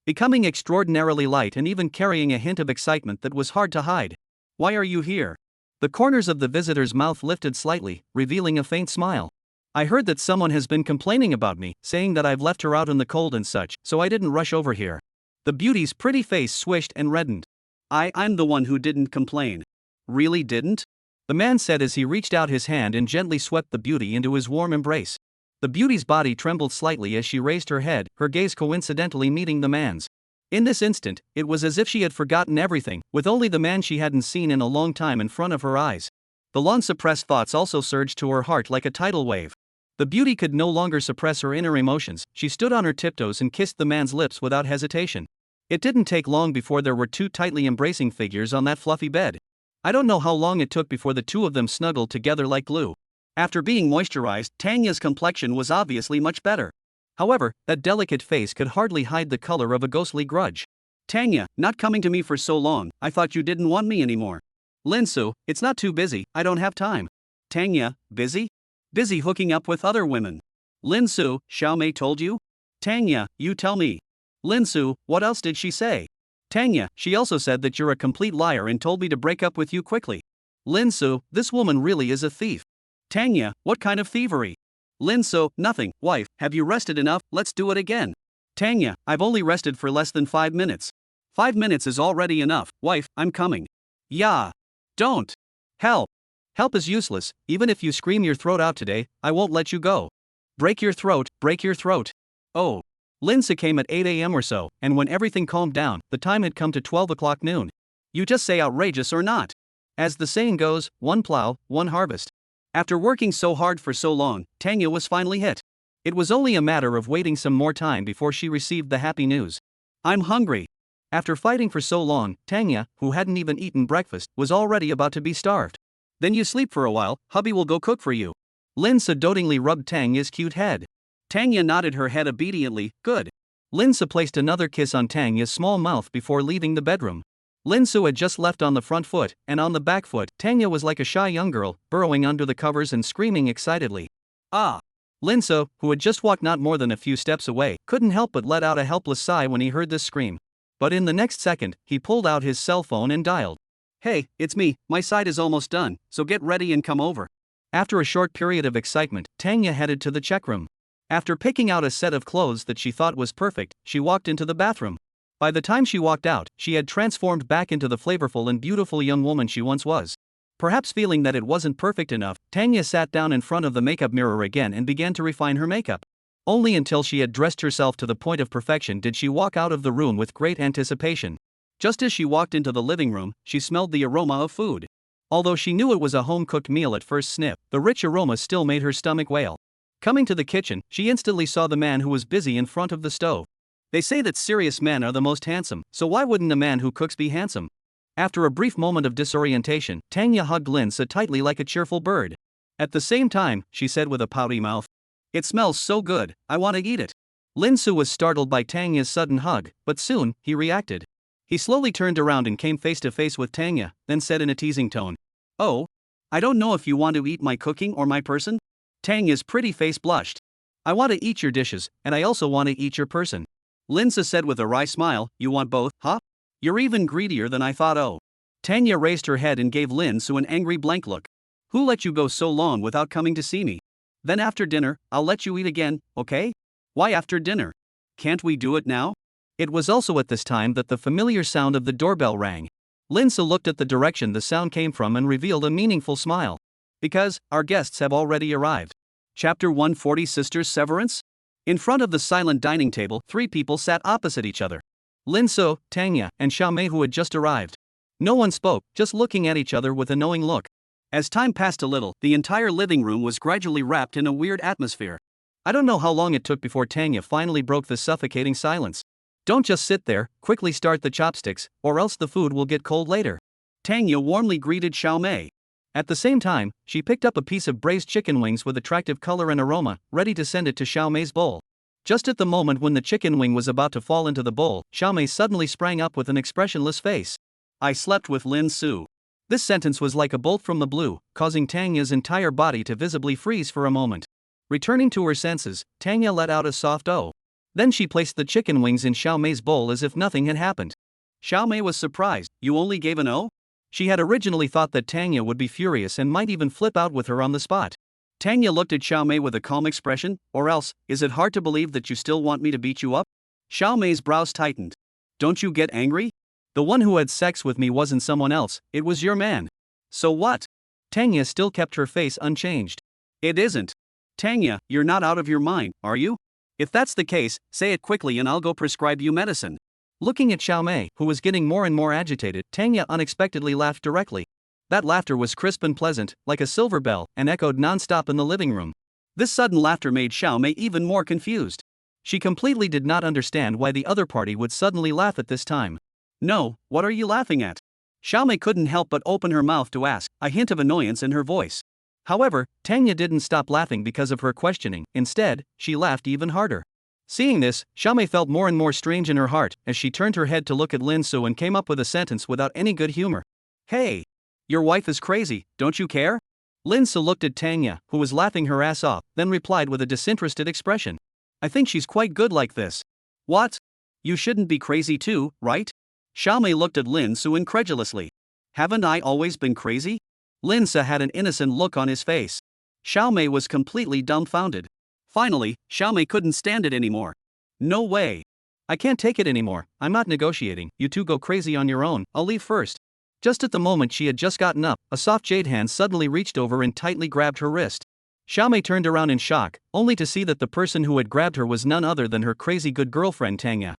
B: becoming extraordinarily light and even carrying a hint of excitement that was hard to hide. Why are you here? The corners of the visitor's mouth lifted slightly, revealing a faint smile. I heard that someone has been complaining about me, saying that I've left her out in the cold and such, so I didn't rush over here. The Beauty's pretty face swished and reddened. I'm the one who didn't complain. Really didn't? The man said as he reached out his hand and gently swept the Beauty into his warm embrace. The Beauty's body trembled slightly as she raised her head, her gaze coincidentally meeting the man's. In this instant, it was as if she had forgotten everything, with only the man she hadn't seen in a long time in front of her eyes. The long-suppressed thoughts also surged to her heart like a tidal wave. The Beauty could no longer suppress her inner emotions. She stood on her tiptoes and kissed the man's lips without hesitation. It didn't take long before there were two tightly embracing figures on that fluffy bed. I don't know how long it took before the two of them snuggled together like glue. After being moisturized, Tanya's complexion was obviously much better. However, that delicate face could hardly hide the color of a ghostly grudge. Tanya, not coming to me for so long, I thought you didn't want me anymore. Lin Su, it's not too busy, I don't have time. Tanya, busy? Busy hooking up with other women. Lin Su, Xiao Mei told you? Tanya, you tell me. Lin Su, what else did she say? Tanya, she also said that you're a complete liar and told me to break up with you quickly. Lin Su, this woman really is a thief. Tanya, what kind of thievery? Lin Su, nothing. Wife, have you rested enough? Let's do it again. Tanya, I've only rested for less than 5 minutes. 5 minutes is already enough. Wife, I'm coming. Yeah. Don't. Help. Help is useless. Even if you scream your throat out today, I won't let you go. Break your throat, break your throat. Oh. Lin Su came at 8 a.m. or so, and when everything calmed down, the time had come to 12 o'clock noon. You just say outrageous or not. As the saying goes, one plow, one harvest. After working so hard for so long, Tanya was finally hit. It was only a matter of waiting some more time before she received the happy news. I'm hungry. After fighting for so long, Tanga, who hadn't even eaten breakfast, was already about to be starved. Then you sleep for a while, hubby will go cook for you. Linsa dotingly rubbed Tanga's cute head. Tanga nodded her head obediently, good. Linsa placed another kiss on Tanga's small mouth before leaving the bedroom. Linsu had just left on the front foot, and on the back foot, Tanga was like a shy young girl, burrowing under the covers and screaming excitedly. Ah! Linsu, who had just walked not more than a few steps away, couldn't help but let out a helpless sigh when he heard this scream. But in the next second, he pulled out his cell phone and dialed. Hey, it's me, my side is almost done, so get ready and come over. After a short period of excitement, Tanga headed to the check room. After picking out a set of clothes that she thought was perfect, she walked into the bathroom. By the time she walked out, she had transformed back into the flavorful and beautiful young woman she once was. Perhaps feeling that it wasn't perfect enough, Tanga sat down in front of the makeup mirror again and began to refine her makeup. Only until she had dressed herself to the point of perfection did she walk out of the room with great anticipation. Just as she walked into the living room, she smelled the aroma of food. Although she knew it was a home-cooked meal at first sniff, the rich aroma still made her stomach wail. Coming to the kitchen, she instantly saw the man who was busy in front of the stove. They say that serious men are the most handsome, so why wouldn't a man who cooks be handsome? After a brief moment of disorientation, Tanga hugged Linsa tightly like a cheerful bird. At the same time, she said with a pouty mouth, "It smells so good, I want to eat it." Linsu was startled by Tanga's sudden hug, but soon, he reacted. He slowly turned around and came face to face with Tanga, then said in a teasing tone, "Oh? I don't know if you want to eat my cooking or my person?" Tanga's pretty face blushed. "I want to eat your dishes, and I also want to eat your person." Linsa said with a wry smile, "You want both, huh? You're even greedier than I thought, oh." Tanga raised her head and gave Linsu an angry blank look. "Who let you go so long without coming to see me? Then after dinner, I'll let you eat again, okay?" "Why after dinner? Can't we do it now?" It was also at this time that the familiar sound of the doorbell rang. Linsa looked at the direction the sound came from and revealed a meaningful smile. "Because, our guests have already arrived." Chapter 140 Sisters Severance? In front of the silent dining table, 3 people sat opposite each other. Linsu, Tanga, and Xiaomei, who had just arrived. No one spoke, just looking at each other with a knowing look. As time passed a little, the entire living room was gradually wrapped in a weird atmosphere. I don't know how long it took before Tanga finally broke the suffocating silence. "Don't just sit there, quickly start the chopsticks, or else the food will get cold later." Tanga warmly greeted Xiaomei. At the same time, she picked up a piece of braised chicken wings with attractive color and aroma, ready to send it to Xiaomei's bowl. Just at the moment when the chicken wing was about to fall into the bowl, Xiaomei suddenly sprang up with an expressionless face. "I slept with Lin Su." This sentence was like a bolt from the blue, causing Tanga's entire body to visibly freeze for a moment. Returning to her senses, Tanga let out a soft "oh." Then she placed the chicken wings in Xiaomei's bowl as if nothing had happened. Xiaomei was surprised. "You only gave an "oh"? She had originally thought that Tanga would be furious and might even flip out with her on the spot. Tanga looked at Xiaomei with a calm expression. "Or else, is it hard to believe that you still want me to beat you up?" Xiaomei's brows tightened. "Don't you get angry? The one who had sex with me wasn't someone else, it was your man. So what?" Tanga still kept her face unchanged. "It isn't. Tanga, you're not out of your mind, are you? If that's the case, say it quickly and I'll go prescribe you medicine." Looking at Xiaomei, who was getting more and more agitated, Tanga unexpectedly laughed directly. That laughter was crisp and pleasant, like a silver bell, and echoed non-stop in the living room. This sudden laughter made Xiaomei even more confused. She completely did not understand why the other party would suddenly laugh at this time. "No, what are you laughing at?" Xiaomei couldn't help but open her mouth to ask, a hint of annoyance in her voice. However, Tanga didn't stop laughing because of her questioning. Instead, she laughed even harder. Seeing this, Xiaomei felt more and more strange in her heart as she turned her head to look at Lin Su and came up with a sentence without any good humor. "Hey! Your wife is crazy, don't you care?" Lin Su looked at Tanga, who was laughing her ass off, then replied with a disinterested expression. "I think she's quite good like this." "What? You shouldn't be crazy too, right?" Xiaomei looked at Lin Su incredulously. "Haven't I always been crazy?" Lin Su had an innocent look on his face. Xiaomei was completely dumbfounded. Finally, Xiaomei couldn't stand it anymore. "No way. I can't take it anymore, I'm not negotiating, you two go crazy on your own, I'll leave first." Just at the moment she had just gotten up, a soft jade hand suddenly reached over and tightly grabbed her wrist. Xiaomei turned around in shock, only to see that the person who had grabbed her was none other than her crazy good girlfriend Tanga.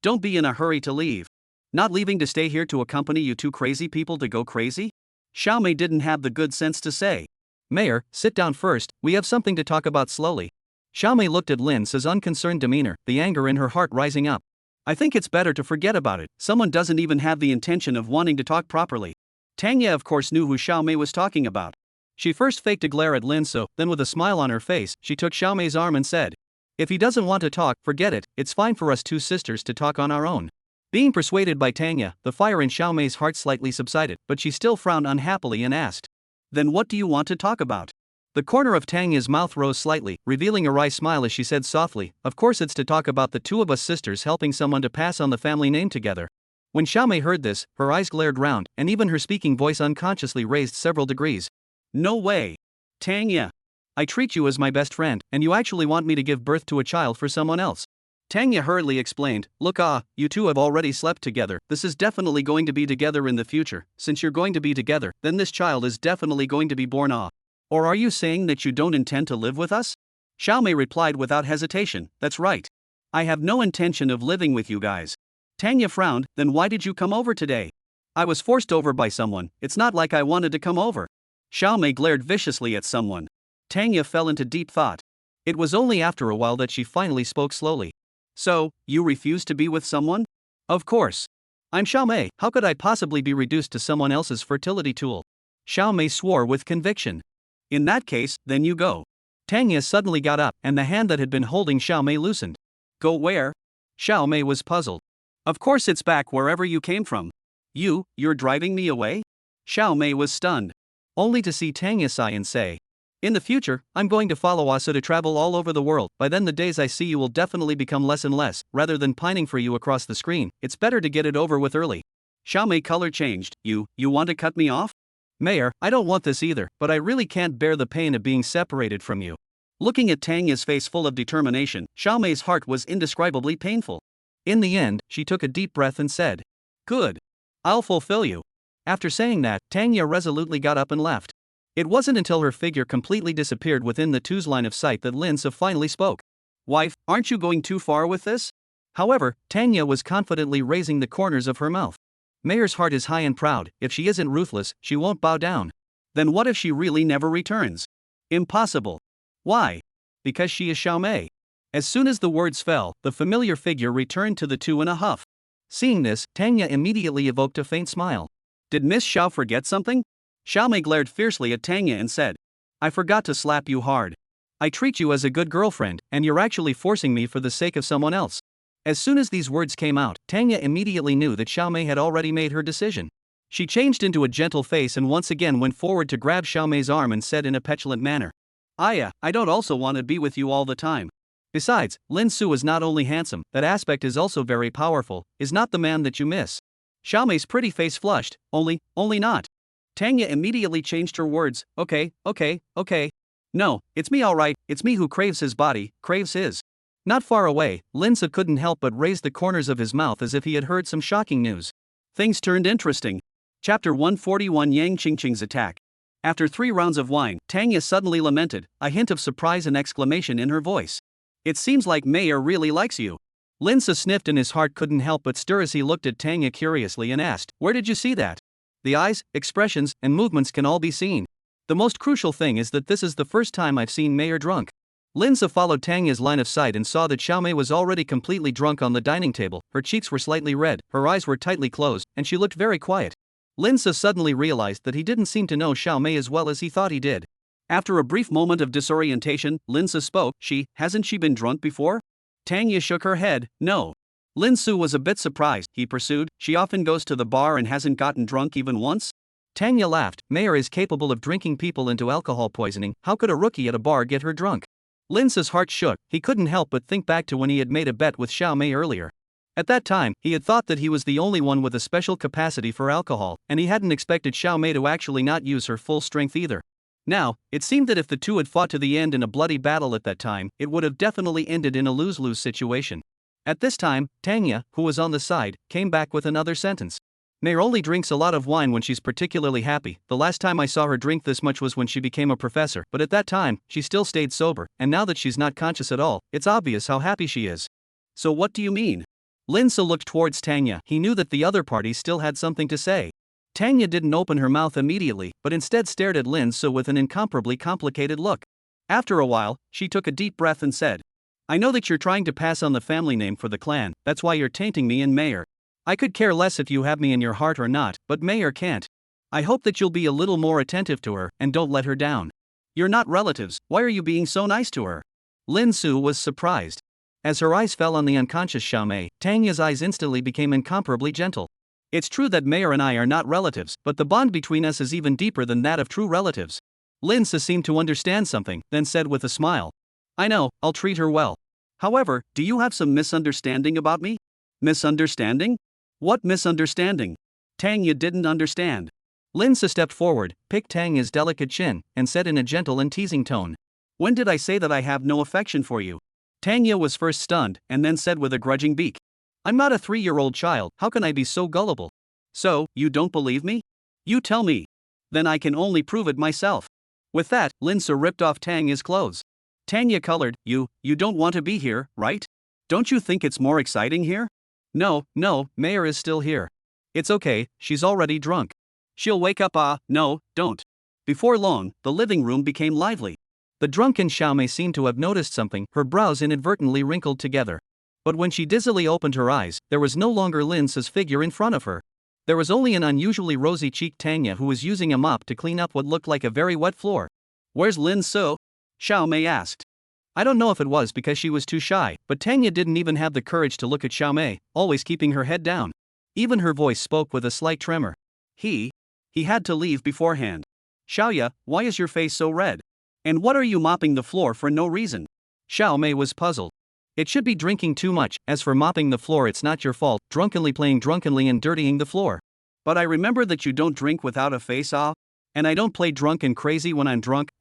B: "Don't be in a hurry to leave. Not leaving to stay here to accompany you two crazy people to go crazy?" Xiaomei didn't have the good sense to say. "Mayor, sit down first, we have something to talk about slowly." Xiaomei looked at Lin Su's unconcerned demeanor, the anger in her heart rising up. I think it's better to forget about it. Someone doesn't even have the intention of wanting to talk properly. Tanga of course knew who Xiaomei was talking about. She first faked a glare at Lin Su, then with a smile on her face, she took Xiaomei's arm and said, "If he doesn't want to talk, forget it, it's fine for us two sisters to talk on our own." Being persuaded by Tanga, the fire in Xiaomei's heart slightly subsided, but she still frowned unhappily and asked, "Then what do you want to talk about?" The corner of Tanga's mouth rose slightly, revealing a wry smile as she said softly, "Of course it's to talk about the two of us sisters helping someone to pass on the family name together." When Xiaomei heard this, her eyes glared round, and even her speaking voice unconsciously raised several degrees. "No way! Tanga! I treat you as my best friend, and you actually want me to give birth to a child for someone else?" Tanga hurriedly explained, "Look you two have already slept together, this is definitely going to be together in the future, since you're going to be together, then this child is definitely going to be born Or are you saying that you don't intend to live with us?" Xiaomei replied without hesitation, "That's right. I have no intention of living with you guys." Tanga frowned, "Then why did you come over today?" "I was forced over by someone, it's not like I wanted to come over." Xiaomei glared viciously at someone. Tanga fell into deep thought. It was only after a while that she finally spoke slowly. "So, you refuse to be with someone?" "Of course. I'm Xiaomei, how could I possibly be reduced to someone else's fertility tool?" Xiaomei swore with conviction. "In that case, then you go." Tanga suddenly got up, and the hand that had been holding Xiaomei loosened. "Go where?" Xiaomei was puzzled. "Of course it's back wherever you came from." You're driving me away?" Xiaomei was stunned. Only to see Tanga sigh and say, "In the future, I'm going to follow Asa to travel all over the world, by then the days I see you will definitely become less and less, rather than pining for you across the screen, it's better to get it over with early." Xiaomei color changed. You want to cut me off?" "Mayor, I don't want this either, but I really can't bear the pain of being separated from you." Looking at Tanga's face full of determination, Xiaomei's heart was indescribably painful. In the end, she took a deep breath and said, "Good. I'll fulfill you." After saying that, Tanga resolutely got up and left. It wasn't until her figure completely disappeared within the two's line of sight that Lin Su finally spoke. "Wife, aren't you going too far with this?" However, Tanga was confidently raising the corners of her mouth. Mayor's heart is high and proud, if she isn't ruthless, she won't bow down. Then what if she really never returns? Impossible. Why? Because she is Xiaomei. As soon as the words fell, the familiar figure returned to the two in a huff. Seeing this, Tanga immediately evoked a faint smile. "Did Miss Xiao forget something?" Xiaomei glared fiercely at Tanga and said, "I forgot to slap you hard. I treat you as a good girlfriend, and you're actually forcing me for the sake of someone else." As soon as these words came out, Tanga immediately knew that Xiaomei had already made her decision. She changed into a gentle face and once again went forward to grab Xiaomei's arm and said in a petulant manner, "Aya, I don't also want to be with you all the time. Besides, Lin Su is not only handsome, that aspect is also very powerful, is not the man that you miss." Xiaomei's pretty face flushed, only not. Tanga immediately changed her words, Okay. No, it's me alright, it's me who craves his body, craves his. Not far away, Lin Su couldn't help but raise the corners of his mouth as if he had heard some shocking news. Things turned interesting. Chapter 141 Yang Qingqing's Attack. After 3 rounds of wine, Tanga suddenly lamented, a hint of surprise and exclamation in her voice. "It seems like Mayor really likes you." Lin Su sniffed and his heart couldn't help but stir as he looked at Tanga curiously and asked, "Where did you see that?" "The eyes, expressions, and movements can all be seen. The most crucial thing is that this is the first time I've seen Mayor drunk." Lin Su followed Tanga's line of sight and saw that Xiaomei was already completely drunk on the dining table, her cheeks were slightly red, her eyes were tightly closed, and she looked very quiet. Lin Su suddenly realized that he didn't seem to know Xiaomei as well as he thought he did. After a brief moment of disorientation, Lin Su spoke, Hasn't she been drunk before?" Tanga shook her head, "No." Lin Su was a bit surprised, he pursued, "She often goes to the bar and hasn't gotten drunk even once?" Tanga laughed, "Mayor is capable of drinking people into alcohol poisoning, how could a rookie at a bar get her drunk?" Lin Su's heart shook, he couldn't help but think back to when he had made a bet with Xiaomei earlier. At that time, he had thought that he was the only one with a special capacity for alcohol, and he hadn't expected Xiaomei to actually not use her full strength either. Now, it seemed that if the two had fought to the end in a bloody battle at that time, it would have definitely ended in a lose-lose situation. At this time, Tanga, who was on the side, came back with another sentence. "Mayor only drinks a lot of wine when she's particularly happy. The last time I saw her drink this much was when she became a professor, but at that time, she still stayed sober, and now that she's not conscious at all, it's obvious how happy she is." "So what do you mean?" Lin Su looked towards Tanga, he knew that the other party still had something to say. Tanga didn't open her mouth immediately, but instead stared at Lin Su with an incomparably complicated look. After a while, she took a deep breath and said, I know that you're trying to pass on the family name for the clan, that's why you're tainting me and Mayor. I could care less if you have me in your heart or not, but Mayor can't. I hope that you'll be a little more attentive to her and don't let her down. You're not relatives, why are you being so nice to her? Lin Su was surprised. As her eyes fell on the unconscious Xiaomei, Tanya's eyes instantly became incomparably gentle. It's true that Mayor and I are not relatives, but the bond between us is even deeper than that of true relatives. Lin Su seemed to understand something, then said with a smile. I know, I'll treat her well. However, do you have some misunderstanding about me? Misunderstanding? What misunderstanding? Tanya didn't understand. Lin Su stepped forward, picked Tanya's delicate chin, and said in a gentle and teasing tone. When did I say that I have no affection for you? Tanya was first stunned, and then said with a grudging beak. I'm not a 3-year-old child, how can I be so gullible? So, you don't believe me? You tell me. Then I can only prove it myself. With that, Lin Su ripped off Tanya's clothes. Tanya colored. You don't want to be here, right? Don't you think it's more exciting here? No, Mayor is still here. It's okay, she's already drunk. She'll wake up. No, don't. Before long, the living room became lively. The drunken Xiaomei seemed to have noticed something, her brows inadvertently wrinkled together. But when she dizzily opened her eyes, there was no longer Lin Su's figure in front of her. There was only an unusually rosy-cheeked Tanya who was using a mop to clean up what looked like a very wet floor. Where's Lin Su? Xiaomei asked. I don't know if it was because she was too shy, but Tanya didn't even have the courage to look at Xiaomei, always keeping her head down. Even her voice spoke with a slight tremor. He had to leave beforehand. Xiaoya, why is your face so red? And what are you mopping the floor for no reason? Xiaomei was puzzled. It should be drinking too much, as for mopping the floor it's not your fault, drunkenly playing drunkenly and dirtying the floor. But I remember that you don't drink without a face, and I don't play drunk and crazy when I'm drunk,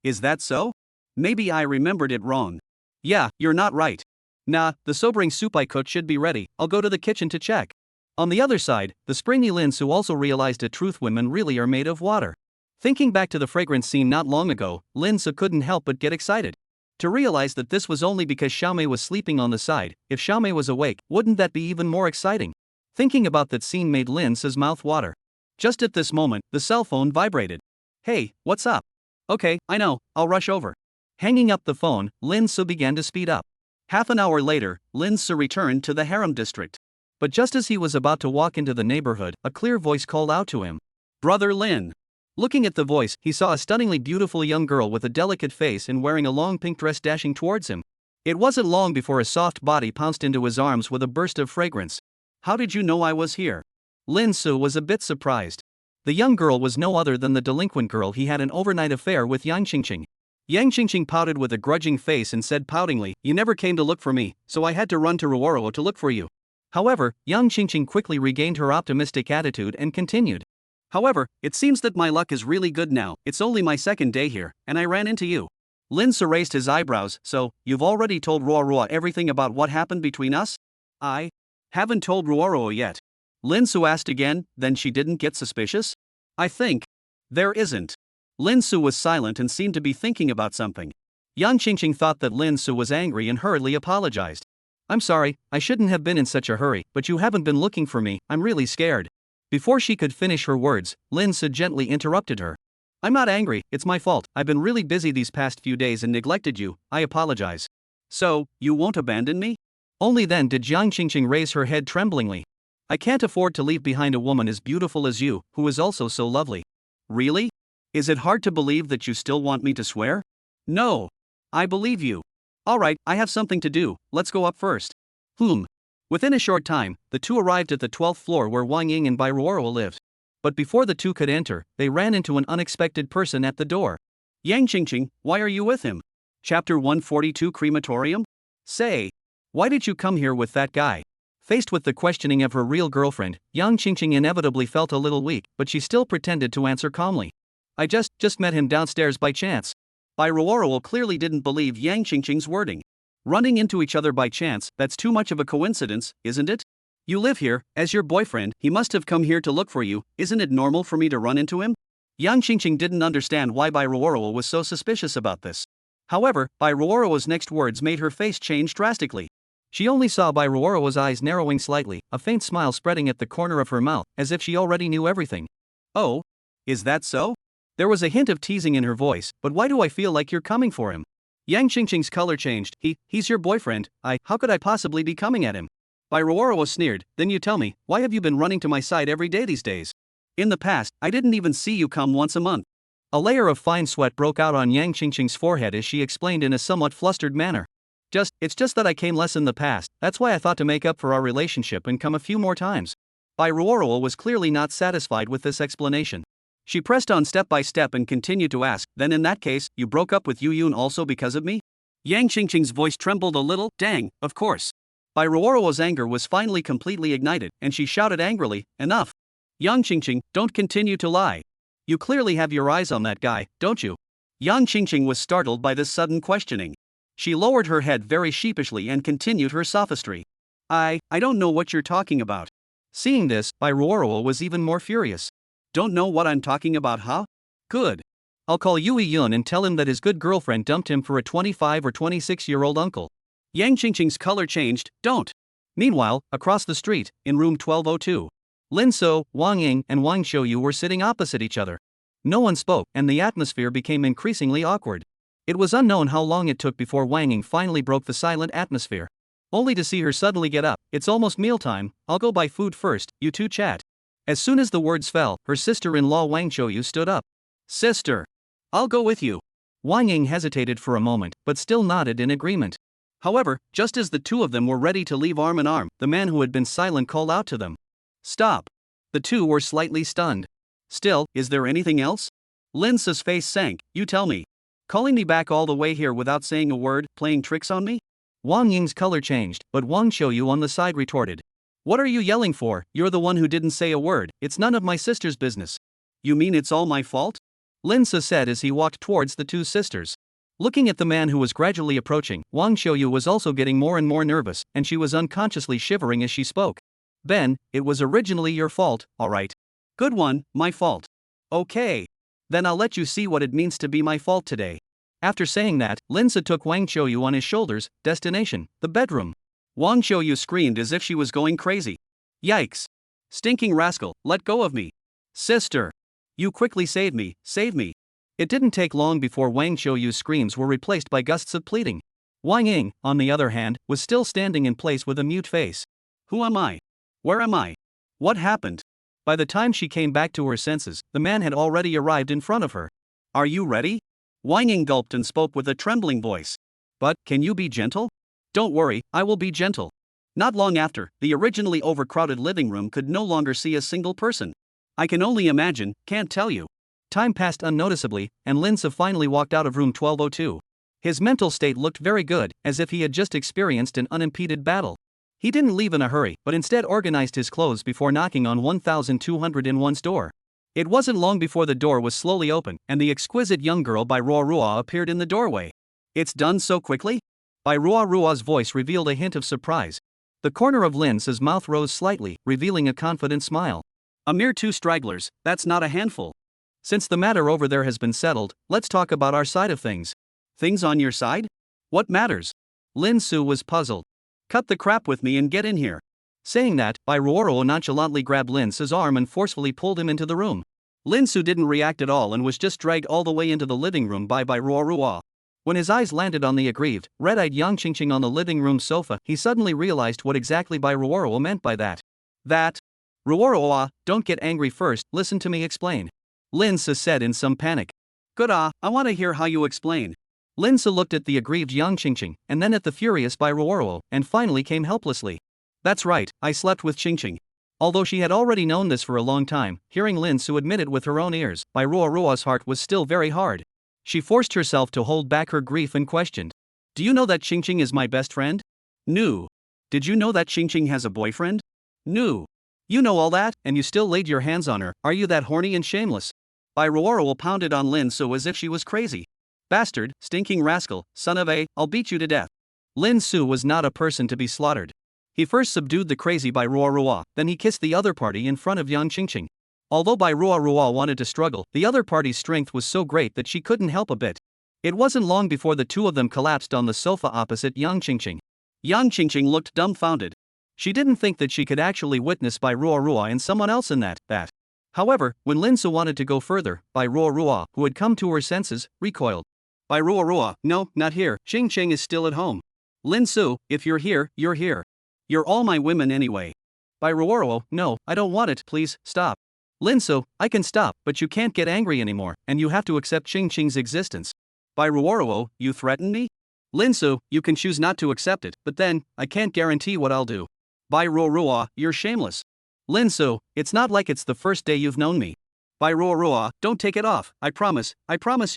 B: Is that so? Maybe I remembered it wrong. Yeah, you're not right. Nah, the sobering soup I cooked should be ready, I'll go to the kitchen to check. On the other side, the springy Lin Su also realized a truth: women really are made of water. Thinking back to the fragrance scene not long ago, Lin Su couldn't help but get excited. To realize that this was only because Xiaomei was sleeping on the side, if Xiaomei was awake, wouldn't that be even more exciting? Thinking about that scene made Lin Su's mouth water. Just at this moment, the cell phone vibrated. Hey, what's up? Okay, I know, I'll rush over. Hanging up the phone, Lin Su began to speed up. Half an hour later, Lin Su returned to the harem district. But just as he was about to walk into the neighborhood, a clear voice called out to him. Brother Lin. Looking at the voice, he saw a stunningly beautiful young girl with a delicate face and wearing a long pink dress dashing towards him. It wasn't long before a soft body pounced into his arms with a burst of fragrance. How did you know I was here? Lin Su was a bit surprised. The young girl was no other than the delinquent girl he had an overnight affair with, Yang Qingqing. Yang Qingqing pouted with a grudging face and said poutingly, You never came to look for me, so I had to run to Roaro to look for you. However, Yang Qingqing quickly regained her optimistic attitude and continued. However, it seems that my luck is really good now, it's only my second day here, and I ran into you. Lin Su raised his eyebrows. So, you've already told Roaro everything about what happened between us? I haven't told Roaro yet. Lin Su asked again, then she didn't get suspicious? I think there isn't. Lin Su was silent and seemed to be thinking about something. Yang Qingqing thought that Lin Su was angry and hurriedly apologized. I'm sorry, I shouldn't have been in such a hurry, but you haven't been looking for me, I'm really scared. Before she could finish her words, Lin Su gently interrupted her. I'm not angry, it's my fault, I've been really busy these past few days and neglected you, I apologize. So, you won't abandon me? Only then did Jiang Qingqing raise her head tremblingly. I can't afford to leave behind a woman as beautiful as you, who is also so lovely. Really? Is it hard to believe that you still want me to swear? No. I believe you. Alright, I have something to do, let's go up first. Within a short time, the two arrived at the 12th floor where Wong Ying and By Roaro lived. But before the two could enter, they ran into an unexpected person at the door. Yang Qingqing, why are you with him? Chapter 142 Crematorium? Say, why did you come here with that guy? Faced with the questioning of her real girlfriend, Yang Qingqing inevitably felt a little weak, but she still pretended to answer calmly. I just met him downstairs by chance. By Roaro clearly didn't believe Yang Qingqing's wording. Running into each other by chance, that's too much of a coincidence, isn't it? You live here, as your boyfriend, he must have come here to look for you, isn't it normal for me to run into him? Yang Qingqing didn't understand why By Roaro was so suspicious about this. However, By Roaro's next words made her face change drastically. She only saw By Roaro's eyes narrowing slightly, a faint smile spreading at the corner of her mouth, as if she already knew everything. Oh? Is that so? There was a hint of teasing in her voice, but why do I feel like you're coming for him? Yang Qingqing's color changed. He's your boyfriend. How could I possibly be coming at him? By Roaro sneered. Then you tell me, why have you been running to my side every day these days? In the past, I didn't even see you come once a month. A layer of fine sweat broke out on Yang Qingqing's forehead as she explained in a somewhat flustered manner. It's just that I came less in the past, that's why I thought to make up for our relationship and come a few more times. By Roaro was clearly not satisfied with this explanation. She pressed on step by step and continued to ask, then in that case, you broke up with Yu Yun also because of me? Yang Qingqing's voice trembled a little. Dang, of course. By Roaro's anger was finally completely ignited, and she shouted angrily, enough. Yang Qingqing, don't continue to lie. You clearly have your eyes on that guy, don't you? Yang Qingqing was startled by this sudden questioning. She lowered her head very sheepishly and continued her sophistry. I don't know what you're talking about. Seeing this, By Roaro was even more furious. Don't know what I'm talking about, huh? Good. I'll call Yu Yun and tell him that his good girlfriend dumped him for a 25 or 26-year-old uncle. Yang Qingqing's color changed. Don't. Meanwhile, across the street, in room 1202, Lin So, Wong Ying, and Wang Xiaoyu were sitting opposite each other. No one spoke, and the atmosphere became increasingly awkward. It was unknown how long it took before Wang Ying finally broke the silent atmosphere. Only to see her suddenly get up. It's almost mealtime, I'll go buy food first, you two chat. As soon as the words fell, her sister-in-law Wang Xiaoyu stood up. Sister. I'll go with you. Wang Ying hesitated for a moment, but still nodded in agreement. However, just as the two of them were ready to leave arm in arm, the man who had been silent called out to them. Stop. The two were slightly stunned. Still, is there anything else? Lin Su's face sank. You tell me. Calling me back all the way here without saying a word, playing tricks on me? Wang Ying's color changed, but Wang Xiaoyu on the side retorted. What are you yelling for? You're the one who didn't say a word. It's none of my sister's business. You mean it's all my fault? Lin Su said as he walked towards the two sisters. Looking at the man who was gradually approaching, Wang Xiaoyu was also getting more and more nervous, and she was unconsciously shivering as she spoke. Ben, it was originally your fault, alright. Good one, my fault. Okay. Then I'll let you see what it means to be my fault today. After saying that, Lin Su took Wang Xiaoyu on his shoulders. Destination, the bedroom. Wang Xiaoyu screamed as if she was going crazy. Yikes. Stinking rascal, let go of me. Sister. You quickly save me, save me. It didn't take long before Wang Xiaoyu's screams were replaced by gusts of pleading. Wang Ying, on the other hand, was still standing in place with a mute face. Who am I? Where am I? What happened? By the time she came back to her senses, the man had already arrived in front of her. Are you ready? Wang Ying gulped and spoke with a trembling voice. But, can you be gentle? Don't worry, I will be gentle. Not long after, the originally overcrowded living room could no longer see a single person. I can only imagine, can't tell you. Time passed unnoticeably, and Lin Su finally walked out of room 1202. His mental state looked very good, as if he had just experienced an unimpeded battle. He didn't leave in a hurry, but instead organized his clothes before knocking on 1201's door. It wasn't long before the door was slowly opened, and the exquisite young girl By Roaro appeared in the doorway. It's done so quickly? By Roaro's voice revealed a hint of surprise. The corner of Lin Su's mouth rose slightly, revealing a confident smile. A mere 2 stragglers, that's not a handful. Since the matter over there has been settled, let's talk about our side of things. Things on your side? What matters? Lin Su was puzzled. Cut the crap with me and get in here. Saying that, By Roaro nonchalantly grabbed Lin Su's arm and forcefully pulled him into the room. Lin Su didn't react at all and was just dragged all the way into the living room by Roaro. When his eyes landed on the aggrieved, red-eyed Yang Qingqing on the living room sofa, he suddenly realized what exactly By Roaro meant by that. Roaro, don't get angry first, listen to me explain. Lin Su said in some panic. Good I want to hear how you explain. Lin Su looked at the aggrieved Yang Qingqing, and then at the furious By Roaro, and finally came helplessly. That's right, I slept with Qingqing. Although she had already known this for a long time, hearing Lin Su admit it with her own ears, By Roaro's heart was still very hard. She forced herself to hold back her grief and questioned. Do you know that Qingqing is my best friend? No. Did you know that Qingqing has a boyfriend? No. You know all that, and you still laid your hands on her, are you that horny and shameless? By Roaro pounded on Lin Su as if she was crazy. Bastard, stinking rascal, son of a, I'll beat you to death. Lin Su was not a person to be slaughtered. He first subdued the crazy By Roaro, then he kissed the other party in front of Yang Qingqing. Although By Roaro wanted to struggle, the other party's strength was so great that she couldn't help a bit. It wasn't long before the two of them collapsed on the sofa opposite Yang Qingqing. Yang Qingqing looked dumbfounded. She didn't think that she could actually witness By Roaro and someone else in that. However, when Lin Su wanted to go further, By Roaro, who had come to her senses, recoiled. By Roaro, no, not here, Ching Ching is still at home. Lin Su, if you're here, you're here. You're all my women anyway. By Roaro, no, I don't want it, please, stop. Lin Su, I can stop, but you can't get angry anymore, and you have to accept Ching Ching's existence. By Roaro, you threaten me? Lin Su, you can choose not to accept it, but then, I can't guarantee what I'll do. By Roaro, you're shameless. Lin Su, it's not like it's the first day you've known me. By Roaro, don't take it off, I promise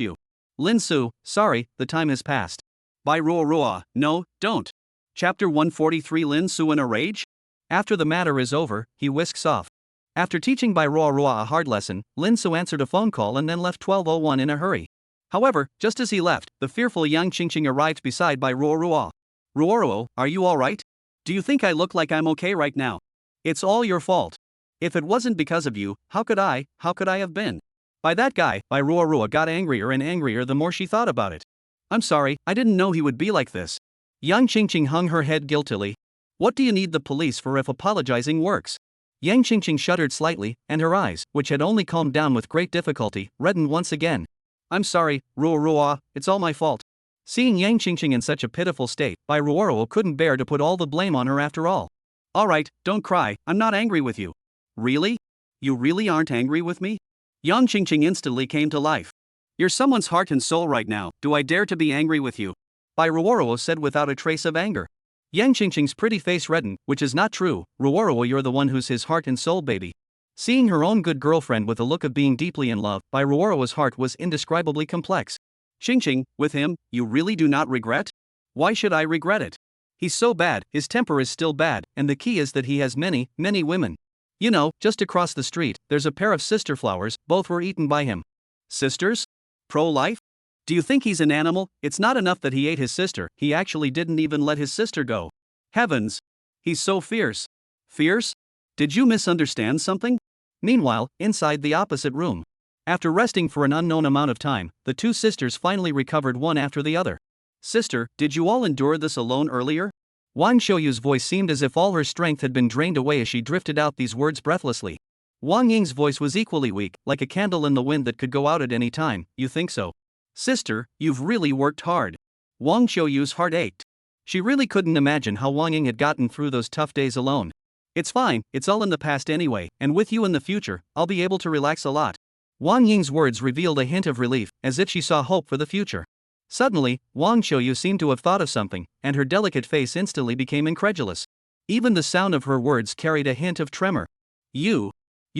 B: you. Lin Su, sorry, the time has passed. By Roaro, no, don't. Chapter 143. Lin Su in a rage? After the matter is over, he whisks off. After teaching By Roaro a hard lesson, Lin Su answered a phone call and then left 12:01 in a hurry. However, just as he left, the fearful young Ching Ching arrived beside By Roaro. Roaro, are you alright? Do you think I look like I'm okay right now? It's all your fault. If it wasn't because of you, how could I have been? By that guy, By Roaro got angrier and angrier the more she thought about it. I'm sorry, I didn't know he would be like this. Young Ching Ching hung her head guiltily. What do you need the police for if apologizing works? Yang Ching Ching shuddered slightly, and her eyes, which had only calmed down with great difficulty, reddened once again. I'm sorry, Roaro, it's all my fault. Seeing Yang Ching Ching in such a pitiful state, By Roaro couldn't bear to put all the blame on her after all. Alright, don't cry, I'm not angry with you. Really? You really aren't angry with me? Yang Ching Ching instantly came to life. You're someone's heart and soul right now, do I dare to be angry with you? By Roaro said without a trace of anger. Yang Ching Ching's pretty face reddened, which is not true, Roaro, you're the one who's his heart and soul, baby. Seeing her own good girlfriend with a look of being deeply in love, By Roaro's heart was indescribably complex. Ching Ching, with him, you really do not regret? Why should I regret it? He's so bad, his temper is still bad, and the key is that he has many women. You know, just across the street, there's a pair of sister flowers, both were eaten by him. Sisters? Pro-life? Do you think he's an animal? It's not enough that he ate his sister, he actually didn't even let his sister go. Heavens! He's so fierce. Fierce? Did you misunderstand something? Meanwhile, inside the opposite room. After resting for an unknown amount of time, the two sisters finally recovered one after the other. Sister, did you all endure this alone earlier? Wang Xiaoyu's voice seemed as if all her strength had been drained away as she drifted out these words breathlessly. Wang Ying's voice was equally weak, like a candle in the wind that could go out at any time. You think so? Sister, you've really worked hard. Wang Xiaoyu's heart ached. She really couldn't imagine how Wang Ying had gotten through those tough days alone. It's fine, it's all in the past anyway, and with you in the future, I'll be able to relax a lot. Wang Ying's words revealed a hint of relief, as if she saw hope for the future. Suddenly, Wang Xiaoyu seemed to have thought of something, and her delicate face instantly became incredulous. Even the sound of her words carried a hint of tremor. You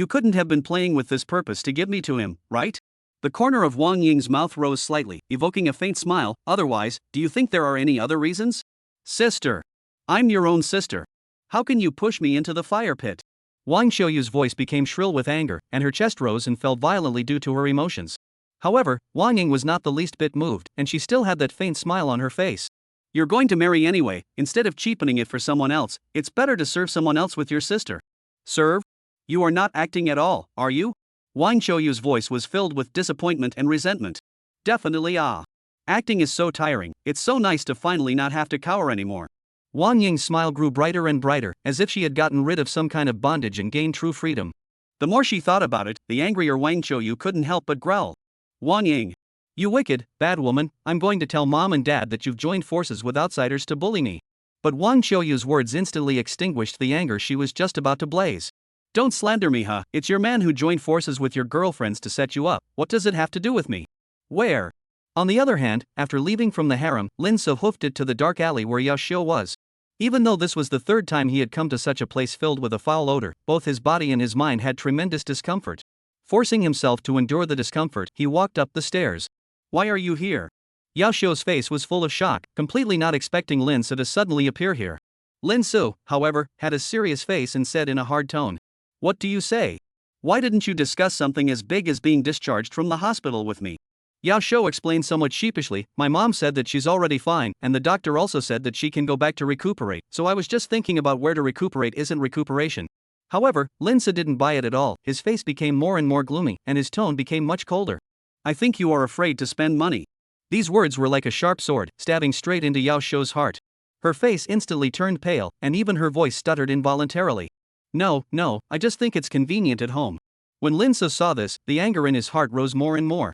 B: couldn't have been playing with this purpose to give me to him, right? The corner of Wang Ying's mouth rose slightly, evoking a faint smile. Otherwise, do you think there are any other reasons? Sister. I'm your own sister. How can you push me into the fire pit? Wang Xiaoyu's voice became shrill with anger, and her chest rose and fell violently due to her emotions. However, Wang Ying was not the least bit moved, and she still had that faint smile on her face. You're going to marry anyway, instead of cheapening it for someone else, it's better to serve someone else with your sister. Serve? You are not acting at all, are you? Wang Xiaoyu's voice was filled with disappointment and resentment. Definitely ah. Acting is so tiring, it's so nice to finally not have to cower anymore. Wang Ying's smile grew brighter and brighter, as if she had gotten rid of some kind of bondage and gained true freedom. The more she thought about it, the angrier Wang Xiaoyu couldn't help but growl. Wang Ying. You wicked, bad woman, I'm going to tell mom and dad that you've joined forces with outsiders to bully me. But Wang Xiaoyu's words instantly extinguished the anger she was just about to blaze. Don't slander me, huh? It's your man who joined forces with your girlfriends to set you up. What does it have to do with me? Where? On the other hand, after leaving from the harem, Lin Su hoofed it to the dark alley where Tao Xiao was. Even though this was the third time he had come to such a place filled with a foul odor, both his body and his mind had tremendous discomfort. Forcing himself to endure the discomfort, he walked up the stairs. Why are you here? Tao Xiao's face was full of shock, completely not expecting Lin Su to suddenly appear here. Lin Su, however, had a serious face and said in a hard tone. What do you say? Why didn't you discuss something as big as being discharged from the hospital with me? Tao Xiao explained somewhat sheepishly. My mom said that she's already fine, and the doctor also said that she can go back to recuperate, so I was just thinking about where to recuperate isn't recuperation. However, Lin Su didn't buy it at all. His face became more and more gloomy, and his tone became much colder. I think you are afraid to spend money. These words were like a sharp sword, stabbing straight into Tao Xiao's heart. Her face instantly turned pale, and even her voice stuttered involuntarily. No, I just think it's convenient at home. When Lin Su saw this, the anger in his heart rose more and more.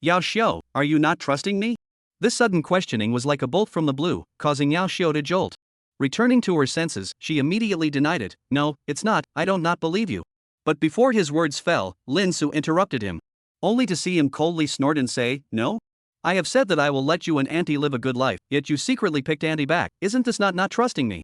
B: Tao Xiao, are you not trusting me? This sudden questioning was like a bolt from the blue, causing Yao Xiao to jolt. Returning to her senses, she immediately denied it. No, it's not, I don't not believe you. But before his words fell, Lin Su interrupted him. Only to see him coldly snort and say, no? I have said that I will let you and Auntie live a good life, yet you secretly picked Auntie back. Isn't this not trusting me?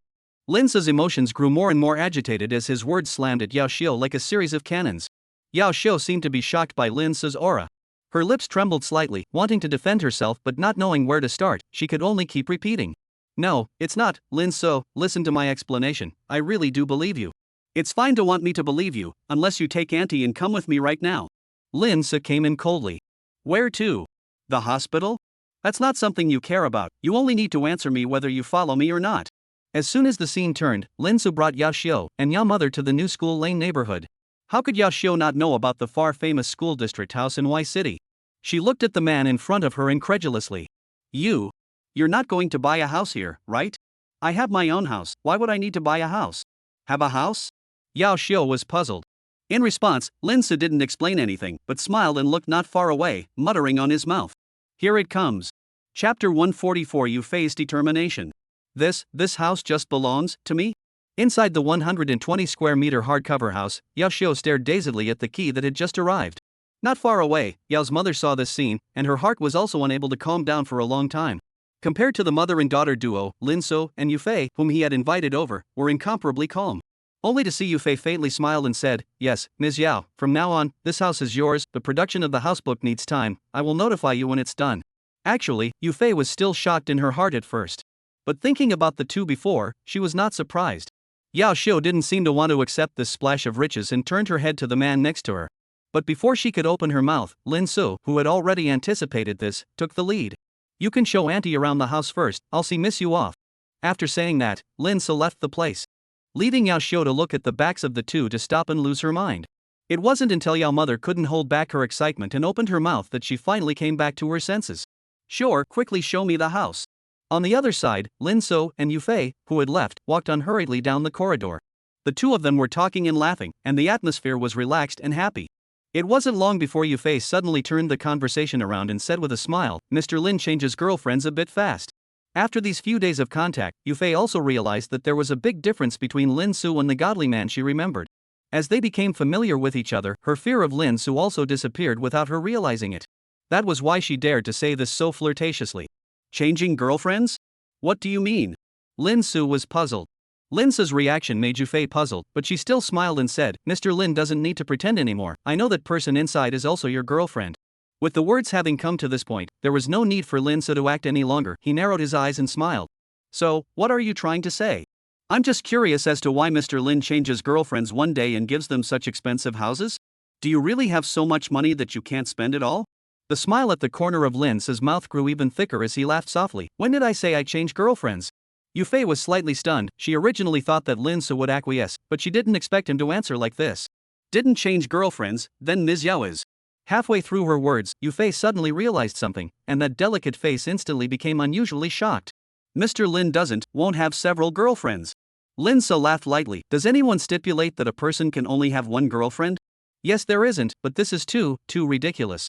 B: Lin Su's emotions grew more and more agitated as his words slammed at Yao Xiao like a series of cannons. Yao Xiao seemed to be shocked by Lin Su's aura. Her lips trembled slightly, wanting to defend herself but not knowing where to start. She could only keep repeating. No, it's not, Lin Su, listen to my explanation, I really do believe you. It's fine to want me to believe you, unless you take Auntie and come with me right now. Lin Su came in coldly. Where to? The hospital? That's not something you care about, you only need to answer me whether you follow me or not. As soon as the scene turned, Lin Su brought Yao Xiao and Yao Mother to the new School Lane neighborhood. How could Yao Xiao not know about the far-famous school district house in Y City? She looked at the man in front of her incredulously. You're not going to buy a house here, right? I have my own house, why would I need to buy a house? Have a house? Yao Xiao was puzzled. In response, Lin Su didn't explain anything, but smiled and looked not far away, muttering on his mouth. Here it comes. Chapter 144 Eufay's determination. This house just belongs to me? Inside the 120 square meter hardcover house, Yao Xiao stared dazedly at the key that had just arrived. Not far away, Yao's mother saw this scene, and her heart was also unable to calm down for a long time. Compared to the mother and daughter duo, Lin Su and Eufay, whom he had invited over, were incomparably calm. Only to see Eufay faintly smile and said, yes, Ms. Yao, from now on, this house is yours, the production of the housebook needs time, I will notify you when it's done. Actually, Eufay was still shocked in her heart at first. But thinking about the two before, she was not surprised. Yao Xiao didn't seem to want to accept this splash of riches and turned her head to the man next to her. But before she could open her mouth, Lin Su, who had already anticipated this, took the lead. You can show Auntie around the house first, I'll see Miss you off. After saying that, Lin Su left the place, leaving Yao Xiao to look at the backs of the two to stop and lose her mind. It wasn't until Yao Mother couldn't hold back her excitement and opened her mouth that she finally came back to her senses. Sure, quickly show me the house. On the other side, Lin Su and Eufay, who had left, walked unhurriedly down the corridor. The two of them were talking and laughing, and the atmosphere was relaxed and happy. It wasn't long before Eufay suddenly turned the conversation around and said with a smile, Mr. Lin changes girlfriends a bit fast. After these few days of contact, Eufay also realized that there was a big difference between Lin Su and the godly man she remembered. As they became familiar with each other, her fear of Lin Su also disappeared without her realizing it. That was why she dared to say this so flirtatiously. Changing girlfriends? What do you mean? Lin Su was puzzled. Lin Su's reaction made Eufay puzzled, but she still smiled and said, Mr. Lin doesn't need to pretend anymore, I know that person inside is also your girlfriend. With the words having come to this point, there was no need for Lin Su to act any longer. He narrowed his eyes and smiled. So, what are you trying to say? I'm just curious as to why Mr. Lin changes girlfriends one day and gives them such expensive houses? Do you really have so much money that you can't spend it all? The smile at the corner of Lin Su's mouth grew even thicker as he laughed softly. When did I say I change girlfriends? Eufay was slightly stunned. She originally thought that Lin Su would acquiesce, but she didn't expect him to answer like this. Didn't change girlfriends, then Ms. Yao is. Halfway through her words, Eufay suddenly realized something, and that delicate face instantly became unusually shocked. Mr. Lin won't have several girlfriends. Lin Su laughed lightly. Does anyone stipulate that a person can only have one girlfriend? Yes, there isn't, but this is too ridiculous.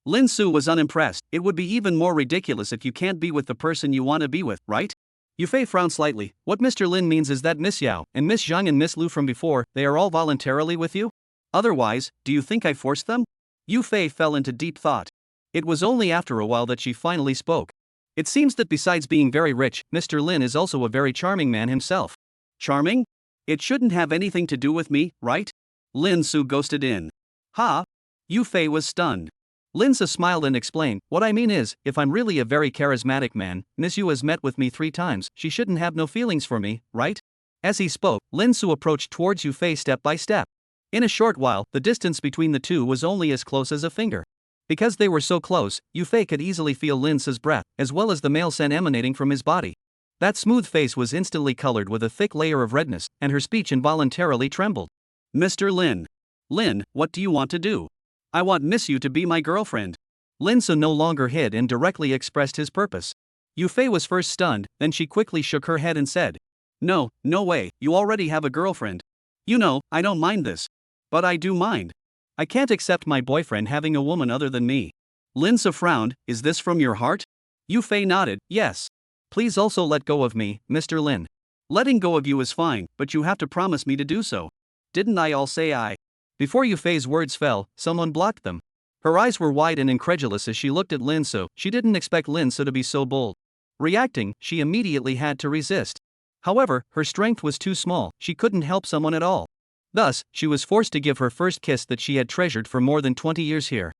B: Lin Su was unimpressed. It would be even more ridiculous if you can't be with the person you want to be with, right? Eufay frowned slightly. What Mr. Lin means is that Miss Yao, and Miss Zhang and Miss Lu from before, they are all voluntarily with you? Otherwise, do you think I forced them? Eufay fell into deep thought. It was only after a while that she finally spoke. It seems that besides being very rich, Mr. Lin is also a very charming man himself. Charming? It shouldn't have anything to do with me, right? Lin Su ghosted in. Ha? Eufay was stunned. Lin Su smiled and explained, what I mean is, if I'm really a very charismatic man, Miss Yu has met with me 3 times, she shouldn't have no feelings for me, right? As he spoke, Lin Su approached towards Eufay step by step. In a short while, the distance between the two was only as close as a finger. Because they were so close, Eufay could easily feel Lin Su's breath, as well as the male scent emanating from his body. That smooth face was instantly colored with a thick layer of redness, and her speech involuntarily trembled. Mr. Lin. Lin, what do you want to do? I want Miss Yu to be my girlfriend. Lin Su no longer hid and directly expressed his purpose. Eufay was first stunned, then she quickly shook her head and said, No way, you already have a girlfriend. You know, I don't mind this. But I do mind. I can't accept my boyfriend having a woman other than me. Lin Su frowned, is this from your heart? Eufay nodded, yes. Please also let go of me, Mr. Lin. Letting go of you is fine, but you have to promise me to do so. Didn't I all say I? Before Eufay's words fell, someone blocked them. Her eyes were wide and incredulous as she looked at Lin So. She didn't expect Lin So to be so bold. Reacting, she immediately had to resist. However, her strength was too small, she couldn't help someone at all. Thus, she was forced to give her first kiss that she had treasured for more than 20 years here.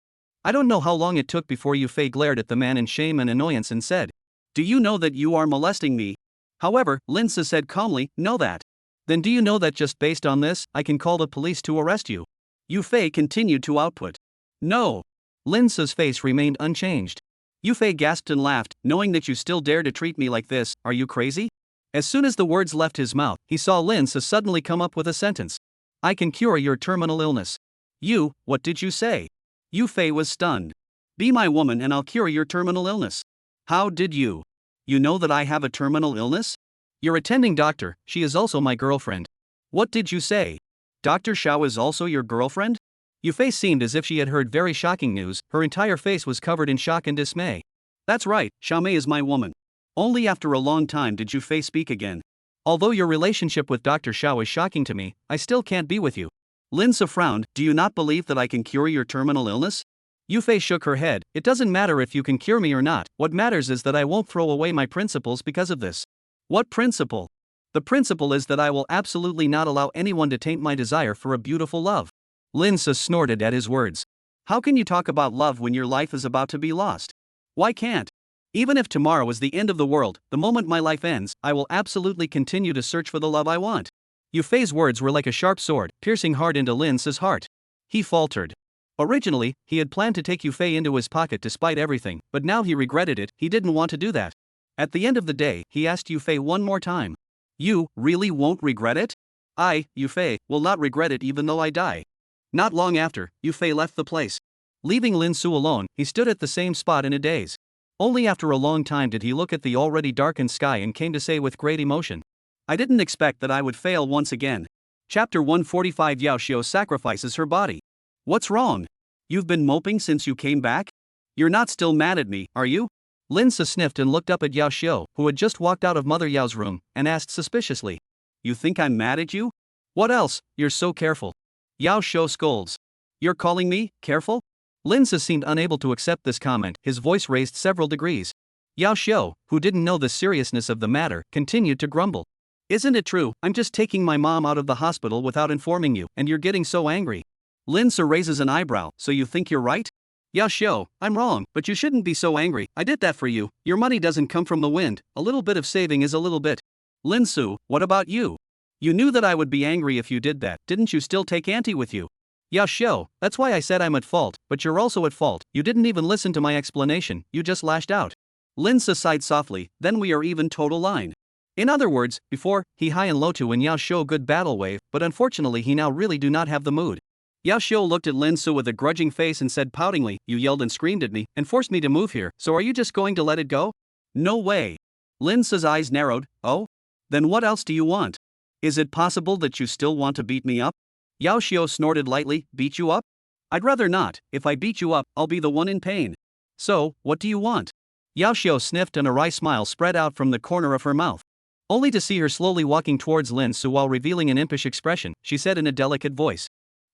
B: I don't know how long it took before Eufay glared at the man in shame and annoyance and said, "Do you know that you are molesting me?" However, Lin So said calmly, "Know that. Then do you know that just based on this, I can call the police to arrest you?" Eufay continued to output. "No." Lin So's face remained unchanged. Eufay gasped and laughed, "Knowing that you still dare to treat me like this, are you crazy?" As soon as the words left his mouth, he saw Lin So suddenly come up with a sentence. "I can cure your terminal illness." "You, what did you say?" Eufay was stunned. "Be my woman and I'll cure your terminal illness." "How did you? You know that I have a terminal illness?" "Your attending doctor, she is also my girlfriend." "What did you say? Dr. Xiao is also your girlfriend?" Eufay seemed as if she had heard very shocking news, her entire face was covered in shock and dismay. "That's right, Xiaomei is my woman." Only after a long time did Eufay speak again. "Although your relationship with Dr. Xiao is shocking to me, I still can't be with you." Lin So frowned, "Do you not believe that I can cure your terminal illness?" Eufay shook her head, "It doesn't matter if you can cure me or not, what matters is that I won't throw away my principles because of this." "What principle?" "The principle is that I will absolutely not allow anyone to taint my desire for a beautiful love." Lin So snorted at his words. "How can you talk about love when your life is about to be lost? Why can't? Even if tomorrow is the end of the world, the moment my life ends, I will absolutely continue to search for the love I want." Eufay's words were like a sharp sword, piercing hard into Lin So's heart. He faltered. Originally, he had planned to take Eufay into his pocket despite everything, but now he regretted it, he didn't want to do that. At the end of the day, he asked Eufay one more time. "You really won't regret it?" "I, Eufay, will not regret it even though I die." Not long after, Eufay left the place. Leaving Lin So alone, he stood at the same spot in a daze. Only after a long time did he look at the already darkened sky and came to say with great emotion, "I didn't expect that I would fail once again." Chapter 145. Yao Xiao sacrifices her body. "What's wrong? You've been moping since you came back? You're not still mad at me, are you?" Lin So sniffed and looked up at Yao Xiao, who had just walked out of Mother Yao's room, and asked suspiciously, "You think I'm mad at you? What else? You're so careful." Yao Xiao scolds. "You're calling me careful?" Lin So seemed unable to accept this comment, his voice raised several degrees. Yao Xiao, who didn't know the seriousness of the matter, continued to grumble. "Isn't it true, I'm just taking my mom out of the hospital without informing you, and you're getting so angry?" Lin So raises an eyebrow, "So you think you're right?" "Yao Xiao, I'm wrong, but you shouldn't be so angry, I did that for you, your money doesn't come from the wind, a little bit of saving is a little bit." "Lin So, what about you? You knew that I would be angry if you did that, didn't you still take auntie with you?" "Yao Xiao, that's why I said I'm at fault, but you're also at fault, you didn't even listen to my explanation, you just lashed out." Lin So sighed softly, "Then we are even total line." In other words, before, he high and low to and Yao Xiao good battle wave, but unfortunately he now really do not have the mood. Yao Xiao looked at Lin So with a grudging face and said poutingly, "You yelled and screamed at me, and forced me to move here, so are you just going to let it go?" "No way." Lin So's eyes narrowed, "Oh? Then what else do you want? Is it possible that you still want to beat me up?" Yao Xiao snorted lightly, "Beat you up? I'd rather not, if I beat you up, I'll be the one in pain. So, what do you want?" Yao Xiao sniffed and a wry smile spread out from the corner of her mouth. Only to see her slowly walking towards Lin So while revealing an impish expression, she said in a delicate voice,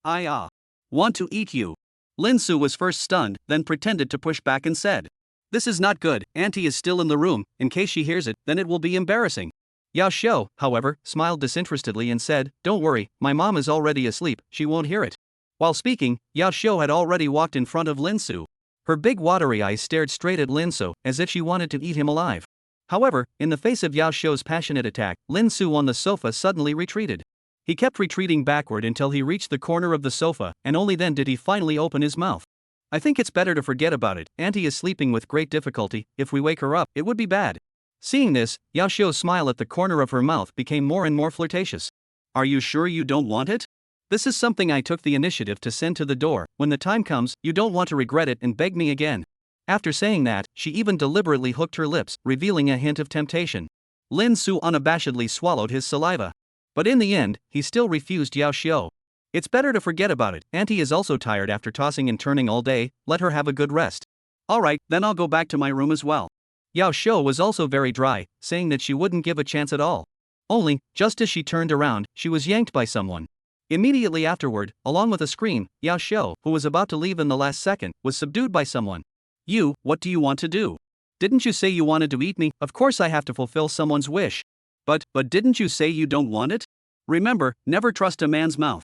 B: "I want to eat you." Lin So was first stunned, then pretended to push back and said, "This is not good, auntie is still in the room, in case she hears it, then it will be embarrassing." Yao Xiao, however, smiled disinterestedly and said, "Don't worry, my mom is already asleep, she won't hear it." While speaking, Yao Xiao had already walked in front of Lin So. Her big watery eyes stared straight at Lin So, as if she wanted to eat him alive. However, in the face of Yao Xiao's passionate attack, Lin So on the sofa suddenly retreated. He kept retreating backward until he reached the corner of the sofa, and only then did he finally open his mouth. "I think it's better to forget about it, auntie is sleeping with great difficulty, if we wake her up, it would be bad." Seeing this, Yao Xiao's smile at the corner of her mouth became more and more flirtatious. "Are you sure you don't want it? This is something I took the initiative to send to the door, when the time comes, you don't want to regret it and beg me again." After saying that, she even deliberately hooked her lips, revealing a hint of temptation. Lin So unabashedly swallowed his saliva. But in the end, he still refused Yao Xiao. "It's better to forget about it, auntie is also tired after tossing and turning all day, let her have a good rest." "Alright, then I'll go back to my room as well." Yao Xiao was also very dry, saying that she wouldn't give a chance at all. Only, just as she turned around, she was yanked by someone. Immediately afterward, along with a scream, Yao Xiao, who was about to leave in the last second, was subdued by someone. You, what do you want to do? Didn't you say you wanted to eat me? Of course I have to fulfill someone's wish. But didn't you say you don't want it? Remember, never trust a man's mouth.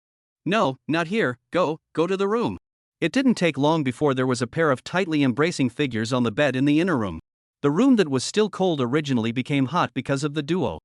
B: No, not here, go to the room. It didn't take long before there was a pair of tightly embracing figures on the bed in the inner room. The room that was still cold originally became hot because of the duo.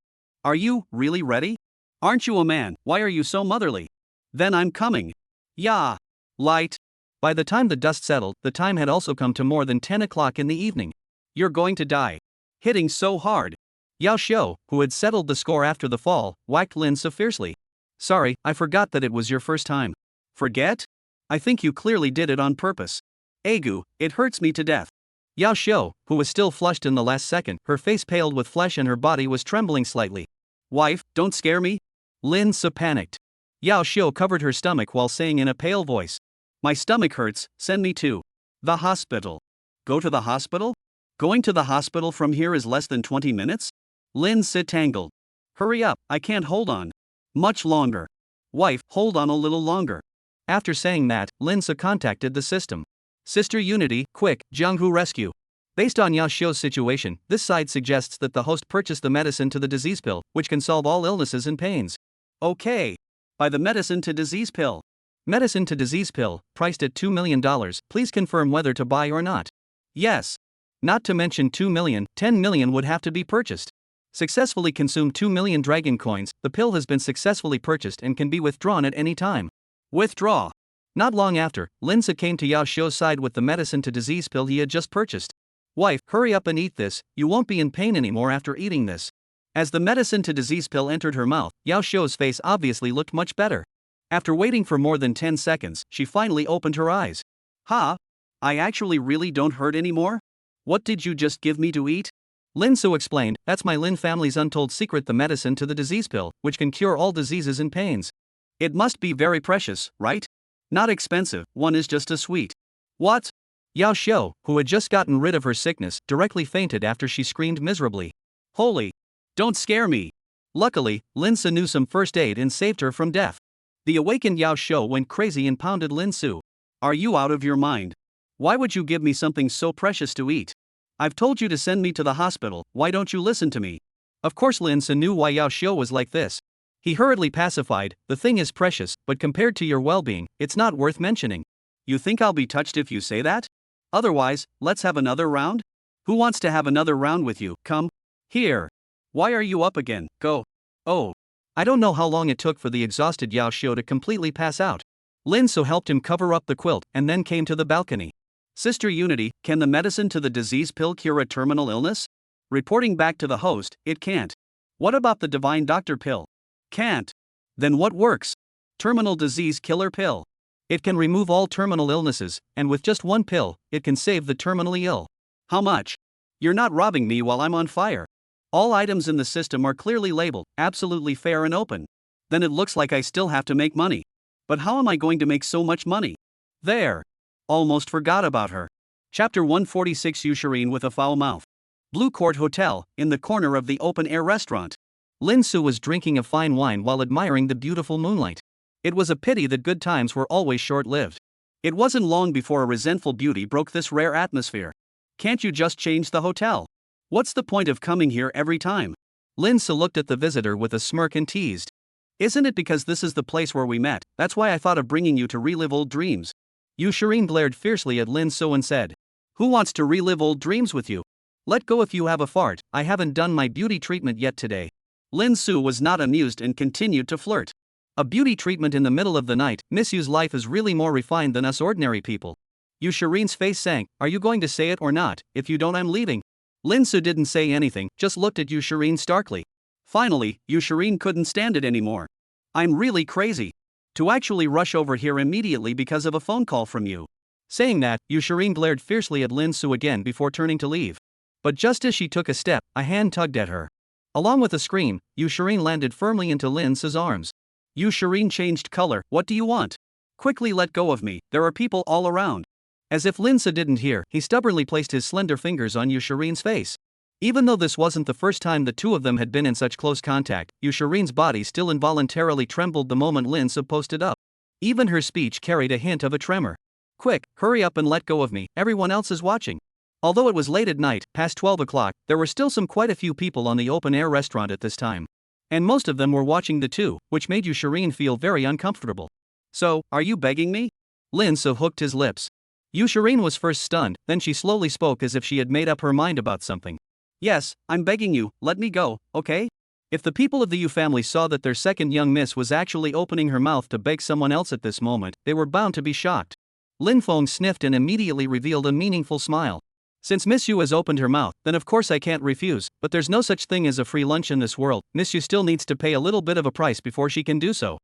B: Are you really ready? Aren't you a man? Why are you so motherly? Then I'm coming. Yeah. Light. By the time the dust settled, the time had also come to more than 10 o'clock in the evening. You're going to die. Hitting so hard. Yao Xiao, who had settled the score after the fall, whacked Lin so fiercely. Sorry, I forgot that it was your first time. Forget? I think you clearly did it on purpose. Agu, it hurts me to death. Yao Xiao, who was still flushed in the last second, her face paled with flesh and her body was trembling slightly. Wife, don't scare me. Lin so panicked. Yao Xiao covered her stomach while saying in a pale voice. My stomach hurts, send me to the hospital. Go to the hospital? Going to the hospital from here is less than 20 minutes? Lin so tangled. Hurry up, I can't hold on much longer. Wife, hold on a little longer. After saying that, Lin so contacted the system. Sister Unity, quick, Jianghu rescue. Based on Yao Xiao's situation, this side suggests that the host purchased the medicine to the disease pill, which can solve all illnesses and pains. Okay. Buy the medicine to disease pill. Medicine to disease pill, priced at $2 million, please confirm whether to buy or not. Yes. Not to mention 2 million, 10 million would have to be purchased. Successfully consume 2 million dragon coins, the pill has been successfully purchased and can be withdrawn at any time. Withdraw. Not long after, Lin So came to Yao Xiao's side with the medicine to disease pill he had just purchased. Wife, hurry up and eat this, you won't be in pain anymore after eating this. As the medicine to disease pill entered her mouth, Yao Xiao's face obviously looked much better. After waiting for more than 10 seconds, she finally opened her eyes. Ha? I actually really don't hurt anymore? What did you just give me to eat? Lin So explained, that's my Lin family's untold secret, the medicine to the disease pill, which can cure all diseases and pains. It must be very precious, right? Not expensive, one is just a sweet. What? Yao Xiao, who had just gotten rid of her sickness, directly fainted after she screamed miserably. Holy! Don't scare me! Luckily, Lin So knew some first aid and saved her from death. The awakened Yao Xiao went crazy and pounded Lin So. Are you out of your mind? Why would you give me something so precious to eat? I've told you to send me to the hospital, why don't you listen to me? Of course Lin So knew why Yao Xiao was like this. He hurriedly pacified, the thing is precious, but compared to your well-being, it's not worth mentioning. You think I'll be touched if you say that? Otherwise, let's have another round? Who wants to have another round with you? Come. Here. Why are you up again? Go. Oh. I don't know how long it took for the exhausted Yao Xiao to completely pass out. Lin So helped him cover up the quilt and then came to the balcony. Sister Unity, can the medicine to the disease pill cure a terminal illness? Reporting back to the host, it can't. What about the divine doctor pill? Can't. Then what works? Terminal disease killer pill. It can remove all terminal illnesses, and with just one pill, it can save the terminally ill. How much? You're not robbing me while I'm on fire. All items in the system are clearly labeled, absolutely fair and open. Then it looks like I still have to make money. But how am I going to make so much money? There. Almost forgot about her. Chapter 146, Yushirine with a foul mouth. Blue Court Hotel, in the corner of the open-air restaurant. Lin So was drinking a fine wine while admiring the beautiful moonlight. It was a pity that good times were always short-lived. It wasn't long before a resentful beauty broke this rare atmosphere. Can't you just change the hotel? What's the point of coming here every time? Lin So looked at the visitor with a smirk and teased. Isn't it because this is the place where we met? That's why I thought of bringing you to relive old dreams. Yushirine glared fiercely at Lin So and said. Who wants to relive old dreams with you? Let go if you have a fart, I haven't done my beauty treatment yet today. Lin So was not amused and continued to flirt. A beauty treatment in the middle of the night, Miss Yu's life is really more refined than us ordinary people. Yushirine's face sank, are you going to say it or not? If you don't, I'm leaving. Lin So didn't say anything, just looked at Yushirine starkly. Finally, Yushirine couldn't stand it anymore. I'm really crazy. To actually rush over here immediately because of a phone call from you. Saying that, Yushirine glared fiercely at Lin So again before turning to leave. But just as she took a step, a hand tugged at her. Along with a scream, Yushirine landed firmly into Lin So's arms. Yushirine changed color, what do you want? Quickly let go of me, there are people all around. As if Lin So didn't hear, he stubbornly placed his slender fingers on Yushirine's face. Even though this wasn't the first time the two of them had been in such close contact, Yusherin's body still involuntarily trembled the moment Lin So posted up. Even her speech carried a hint of a tremor. Quick, hurry up and let go of me, everyone else is watching. Although it was late at night, past 12 o'clock, there were still quite a few people on the open-air restaurant at this time. And most of them were watching the two, which made Yusherin feel very uncomfortable. So, are you begging me? Lin So hooked his lips. Yusherin was first stunned, then she slowly spoke as if she had made up her mind about something. Yes, I'm begging you, let me go, okay? If the people of the Yu family saw that their second young miss was actually opening her mouth to beg someone else at this moment, they were bound to be shocked. Lin Fong sniffed and immediately revealed a meaningful smile. Since Miss Yu has opened her mouth, then of course I can't refuse, but there's no such thing as a free lunch in this world. Miss Yu still needs to pay a little bit of a price before she can do so.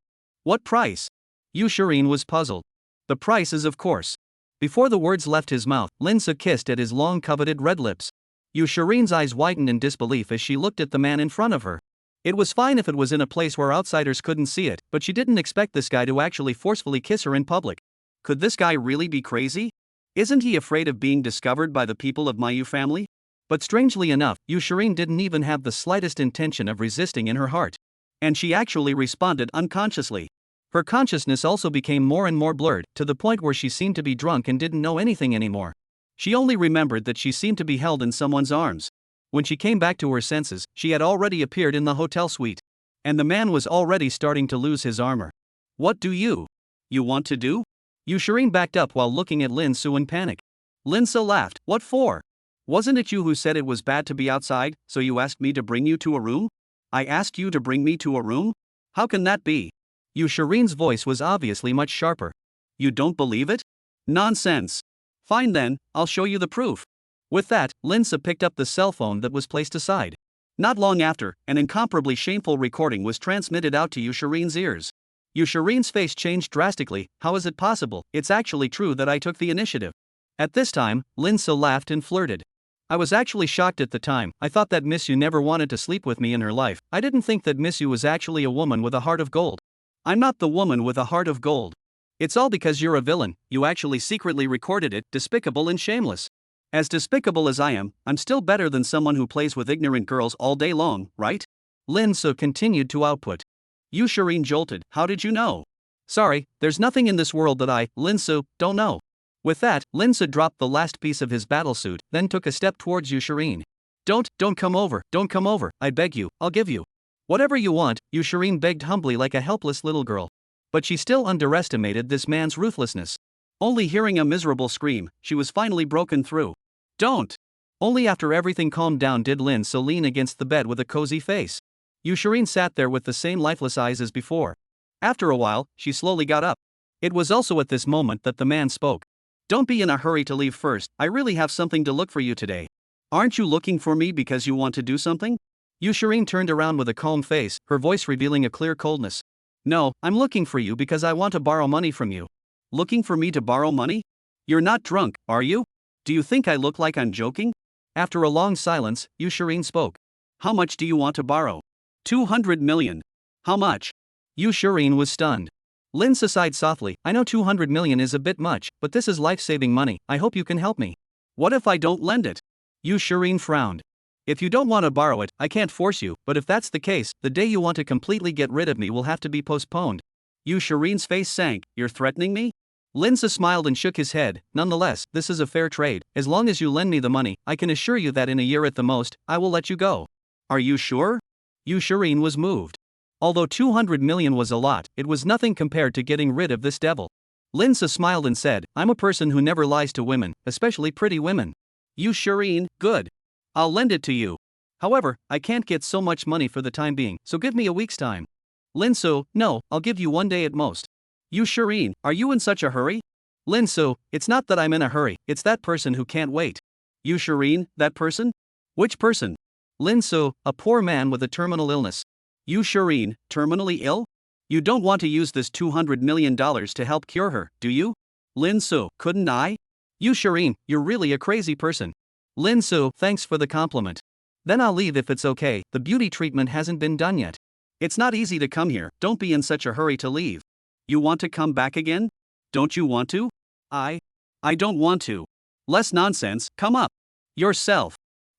B: What price? Yusherin was puzzled. The price is of course. Before the words left his mouth, Lin So kissed at his long-coveted red lips. Yusherin's eyes widened in disbelief as she looked at the man in front of her. It was fine if it was in a place where outsiders couldn't see it, but she didn't expect this guy to actually forcefully kiss her in public. Could this guy really be crazy? Isn't he afraid of being discovered by the people of my Yu family? But strangely enough, Yusherin didn't even have the slightest intention of resisting in her heart. And she actually responded unconsciously. Her consciousness also became more and more blurred, to the point where she seemed to be drunk and didn't know anything anymore. She only remembered that she seemed to be held in someone's arms. When she came back to her senses, she had already appeared in the hotel suite. And the man was already starting to lose his armor. What do you want to do? Yusherin backed up while looking at Lin So in panic. Lin So laughed. What for? Wasn't it you who said it was bad to be outside, so you asked me to bring you to a room? I asked you to bring me to a room? How can that be? Yusherin's voice was obviously much sharper. You don't believe it? Nonsense. Fine then, I'll show you the proof. With that, Lin So picked up the cell phone that was placed aside. Not long after, an incomparably shameful recording was transmitted out to Yusherin's ears. Yusherin's face changed drastically. How is it possible? It's actually true that I took the initiative. At this time, Lin So laughed and flirted. I was actually shocked at the time. I thought that Miss Yu never wanted to sleep with me in her life. I didn't think that Miss Yu was actually a woman with a heart of gold. I'm not the woman with a heart of gold. It's all because you're a villain. You actually secretly recorded it, despicable and shameless. As despicable as I am, I'm still better than someone who plays with ignorant girls all day long, right? Lin So continued to output. Yusherin jolted. How did you know? Sorry, there's nothing in this world that I, Lin So, don't know. With that, Lin So dropped the last piece of his battlesuit, then took a step towards Yusherin. Don't come over, I beg you, I'll give you whatever you want, Yusherin begged humbly like a helpless little girl. But she still underestimated this man's ruthlessness. Only hearing a miserable scream, she was finally broken through. Don't! Only after everything calmed down did Lin So lean against the bed with a cozy face. Yusherin sat there with the same lifeless eyes as before. After a while, she slowly got up. It was also at this moment that the man spoke. Don't be in a hurry to leave first, I really have something to look for you today. Aren't you looking for me because you want to do something? Yusherin turned around with a calm face, her voice revealing a clear coldness. No, I'm looking for you because I want to borrow money from you. Looking for me to borrow money? You're not drunk, are you? Do you think I look like I'm joking? After a long silence, Yusherin spoke. How much do you want to borrow? 200 million. How much? Yusherin was stunned. Lin So sighed softly. I know 200 million is a bit much, but this is life-saving money. I hope you can help me. What if I don't lend it? Yusherin frowned. If you don't want to borrow it, I can't force you, but if that's the case, the day you want to completely get rid of me will have to be postponed. Yusherin's face sank. You're threatening me? Lin So smiled and shook his head. Nonetheless, this is a fair trade. As long as you lend me the money, I can assure you that in a year at the most, I will let you go. Are you sure? Yusherin was moved. Although 200 million was a lot, it was nothing compared to getting rid of this devil. Lin So smiled and said, I'm a person who never lies to women, especially pretty women. Yusherin, good. I'll lend it to you. However, I can't get so much money for the time being, so give me a week's time. Lin So, no, I'll give you 1 day at most. Yusherin, are you in such a hurry? Lin So, it's not that I'm in a hurry, it's that person who can't wait. Yusherin, that person? Which person? Lin So, a poor man with a terminal illness. Yusherin, terminally ill? You don't want to use this $200 million to help cure her, do you? Lin So, couldn't I? Yusherin, you're really a crazy person. Lin So, thanks for the compliment. Then I'll leave if it's okay, the beauty treatment hasn't been done yet. It's not easy to come here, don't be in such a hurry to leave. You want to come back again? Don't you want to? I don't want to. Less nonsense, come up. Yourself.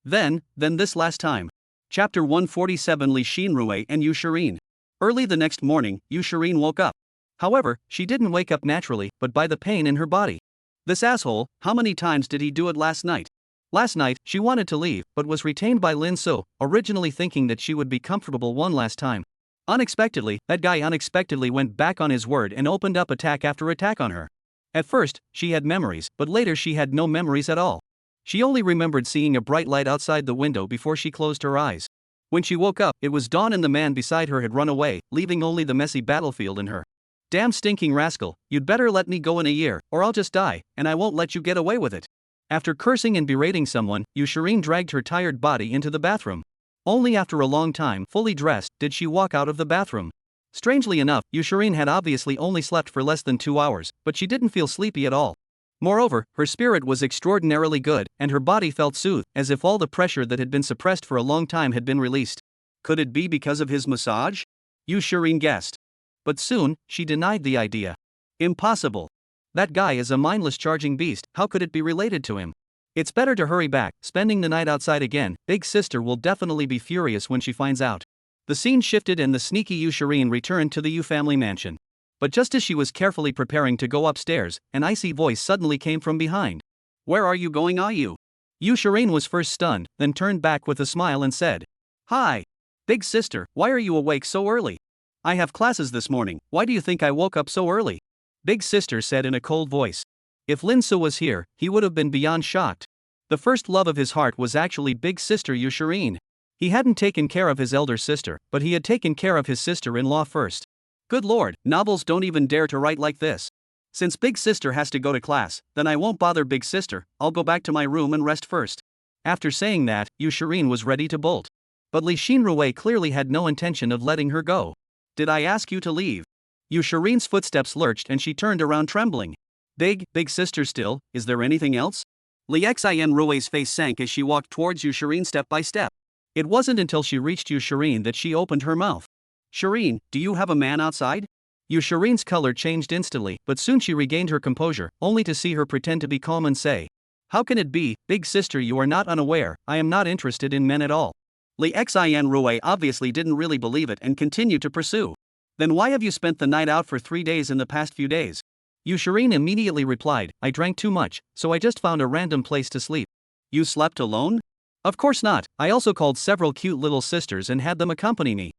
B: Then this last time. Chapter 147 Li Xinrui and Yu Shirin. Early the next morning, Yu Shirin woke up. However, she didn't wake up naturally, but by the pain in her body. This asshole, how many times did he do it last night? Last night, she wanted to leave, but was retained by Lin So, originally thinking that she would be comfortable one last time. Unexpectedly, that guy unexpectedly went back on his word and opened up attack after attack on her. At first, she had memories, but later she had no memories at all. She only remembered seeing a bright light outside the window before she closed her eyes. When she woke up, it was dawn and the man beside her had run away, leaving only the messy battlefield in her. Damn stinking rascal, you'd better let me go in a year, or I'll just die, and I won't let you get away with it. After cursing and berating someone, Yu Shirin dragged her tired body into the bathroom. Only after a long time, fully dressed, did she walk out of the bathroom. Strangely enough, Yu Shirin had obviously only slept for less than 2 hours, but she didn't feel sleepy at all. Moreover, her spirit was extraordinarily good, and her body felt soothed, as if all the pressure that had been suppressed for a long time had been released. Could it be because of his massage? Yu Shirin guessed. But soon, she denied the idea. Impossible. That guy is a mindless charging beast, how could it be related to him? It's better to hurry back, spending the night outside again, big sister will definitely be furious when she finds out. The scene shifted and the sneaky Yu Shirin returned to the Yu family mansion. But just as she was carefully preparing to go upstairs, an icy voice suddenly came from behind. Where are you going, are you? Yu Shirin was first stunned, then turned back with a smile and said, Hi. Big sister, why are you awake so early? I have classes this morning, why do you think I woke up so early? Big sister said in a cold voice. If Lin So was here, he would have been beyond shocked. The first love of his heart was actually big sister Yu Shirin. He hadn't taken care of his elder sister, but he had taken care of his sister-in-law first. Good lord, novels don't even dare to write like this. Since big sister has to go to class, then I won't bother big sister, I'll go back to my room and rest first. After saying that, Yu Shirin was ready to bolt. But Li Xinrui clearly had no intention of letting her go. Did I ask you to leave? Yu Shirin's footsteps lurched and she turned around trembling. Big sister still, is there anything else? Li Xinrui's face sank as she walked towards Yu Shirin step by step. It wasn't until she reached Yu Shirin that she opened her mouth. Shirin, do you have a man outside? Yu Shirin's color changed instantly, but soon she regained her composure, only to see her pretend to be calm and say, How can it be, big sister, you are not unaware, I am not interested in men at all. Li Xinrui obviously didn't really believe it and continued to pursue. Then why have you spent the night out for 3 days in the past few days? Yu Shirin immediately replied, I drank too much, so I just found a random place to sleep. You slept alone? Of course not, I also called several cute little sisters and had them accompany me.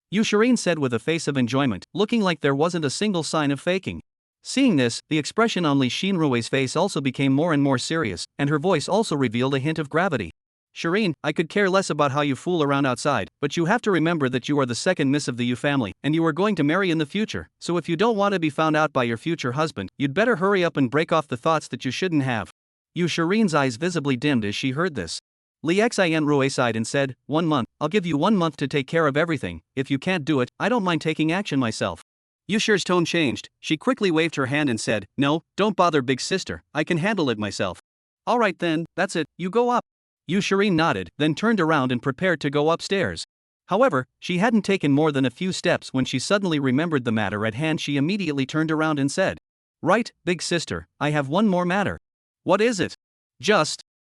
B: Yu Shirin said with a face of enjoyment, looking like there wasn't a single sign of faking. Seeing this, the expression on Li Xinrui's face also became more and more serious, and her voice also revealed a hint of gravity. Shirin, I could care less about how you fool around outside, but you have to remember that you are the second miss of the Yu family, and you are going to marry in the future, so if you don't want to be found out by your future husband, you'd better hurry up and break off the thoughts that you shouldn't have. Yu Shirin's eyes visibly dimmed as she heard this. Li Xinrui sighed and said, 1 month, I'll give you 1 month to take care of everything, if you can't do it, I don't mind taking action myself. Yu Shi's tone changed, she quickly waved her hand and said, No, don't bother big sister, I can handle it myself. Alright then, that's it, you go up. Yu Shirin nodded, then turned around and prepared to go upstairs. However, she hadn't taken more than a few steps when she suddenly remembered the matter at hand. She immediately turned around and said, Right, big sister, I have one more matter. What is it?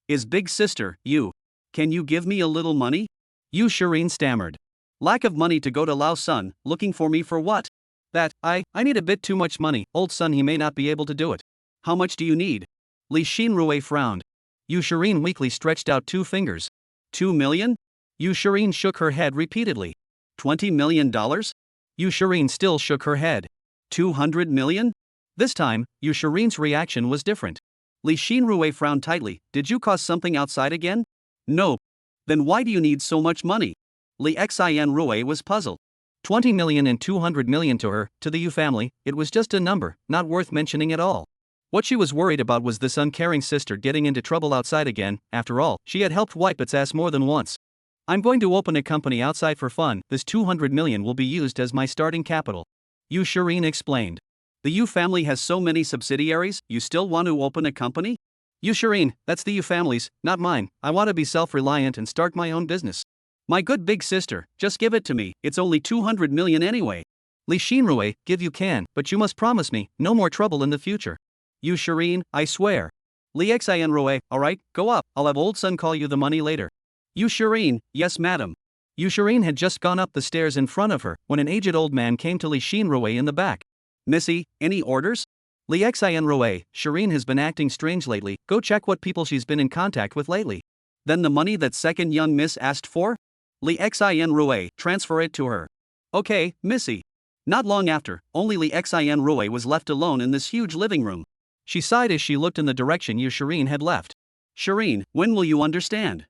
B: Is big sister, you. Can you give me a little money? Yu Shirin stammered. Lack of money to go to Lao Sun, looking for me for what? That, I need a bit too much money, old son he may not be able to do it. How much do you need? Li Xinrui frowned. Yu Shirin weakly stretched out 2 fingers. 2 million? Yu Shirin shook her head repeatedly. $20 million? Yu Shirin still shook her head. 200 million? This time, Yu Shirin's reaction was different. Li Xinrui frowned tightly. Did you cause something outside again? No. Then why do you need so much money? Li Xinrui was puzzled. 20 million and 200 million to her, to the Yu family, it was just a number, not worth mentioning at all. What she was worried about was this uncaring sister getting into trouble outside again. After all, she had helped wipe its ass more than once. I'm going to open a company outside for fun, this 200 million will be used as my starting capital. Yu Shirin explained. The Yu family has so many subsidiaries, you still want to open a company? Yu Shirin, that's the Yu family's, not mine, I want to be self-reliant and start my own business. My good big sister, just give it to me, it's only 200 million anyway. Li Xinrui, give you can, but you must promise me, no more trouble in the future. Yu Shirin, I swear. Li Xinrui, alright, go up, I'll have old son call you the money later. Shireen, yes madam.
A: Shireen had just gone up the stairs in front of her when an aged old man came to Li Xinrui in the back.
B: Missy, any orders?
A: Li Xinrui, Shireen has been acting strange lately, go check what people she's been in contact with lately.
B: Then the money that second young miss asked for? Li Xinrui, transfer it to her. Okay, Missy. Not long after, only Li Xinrui was left alone in this huge living room.
A: She sighed as she looked in the direction Shireen had left.
B: Shireen, when will you understand?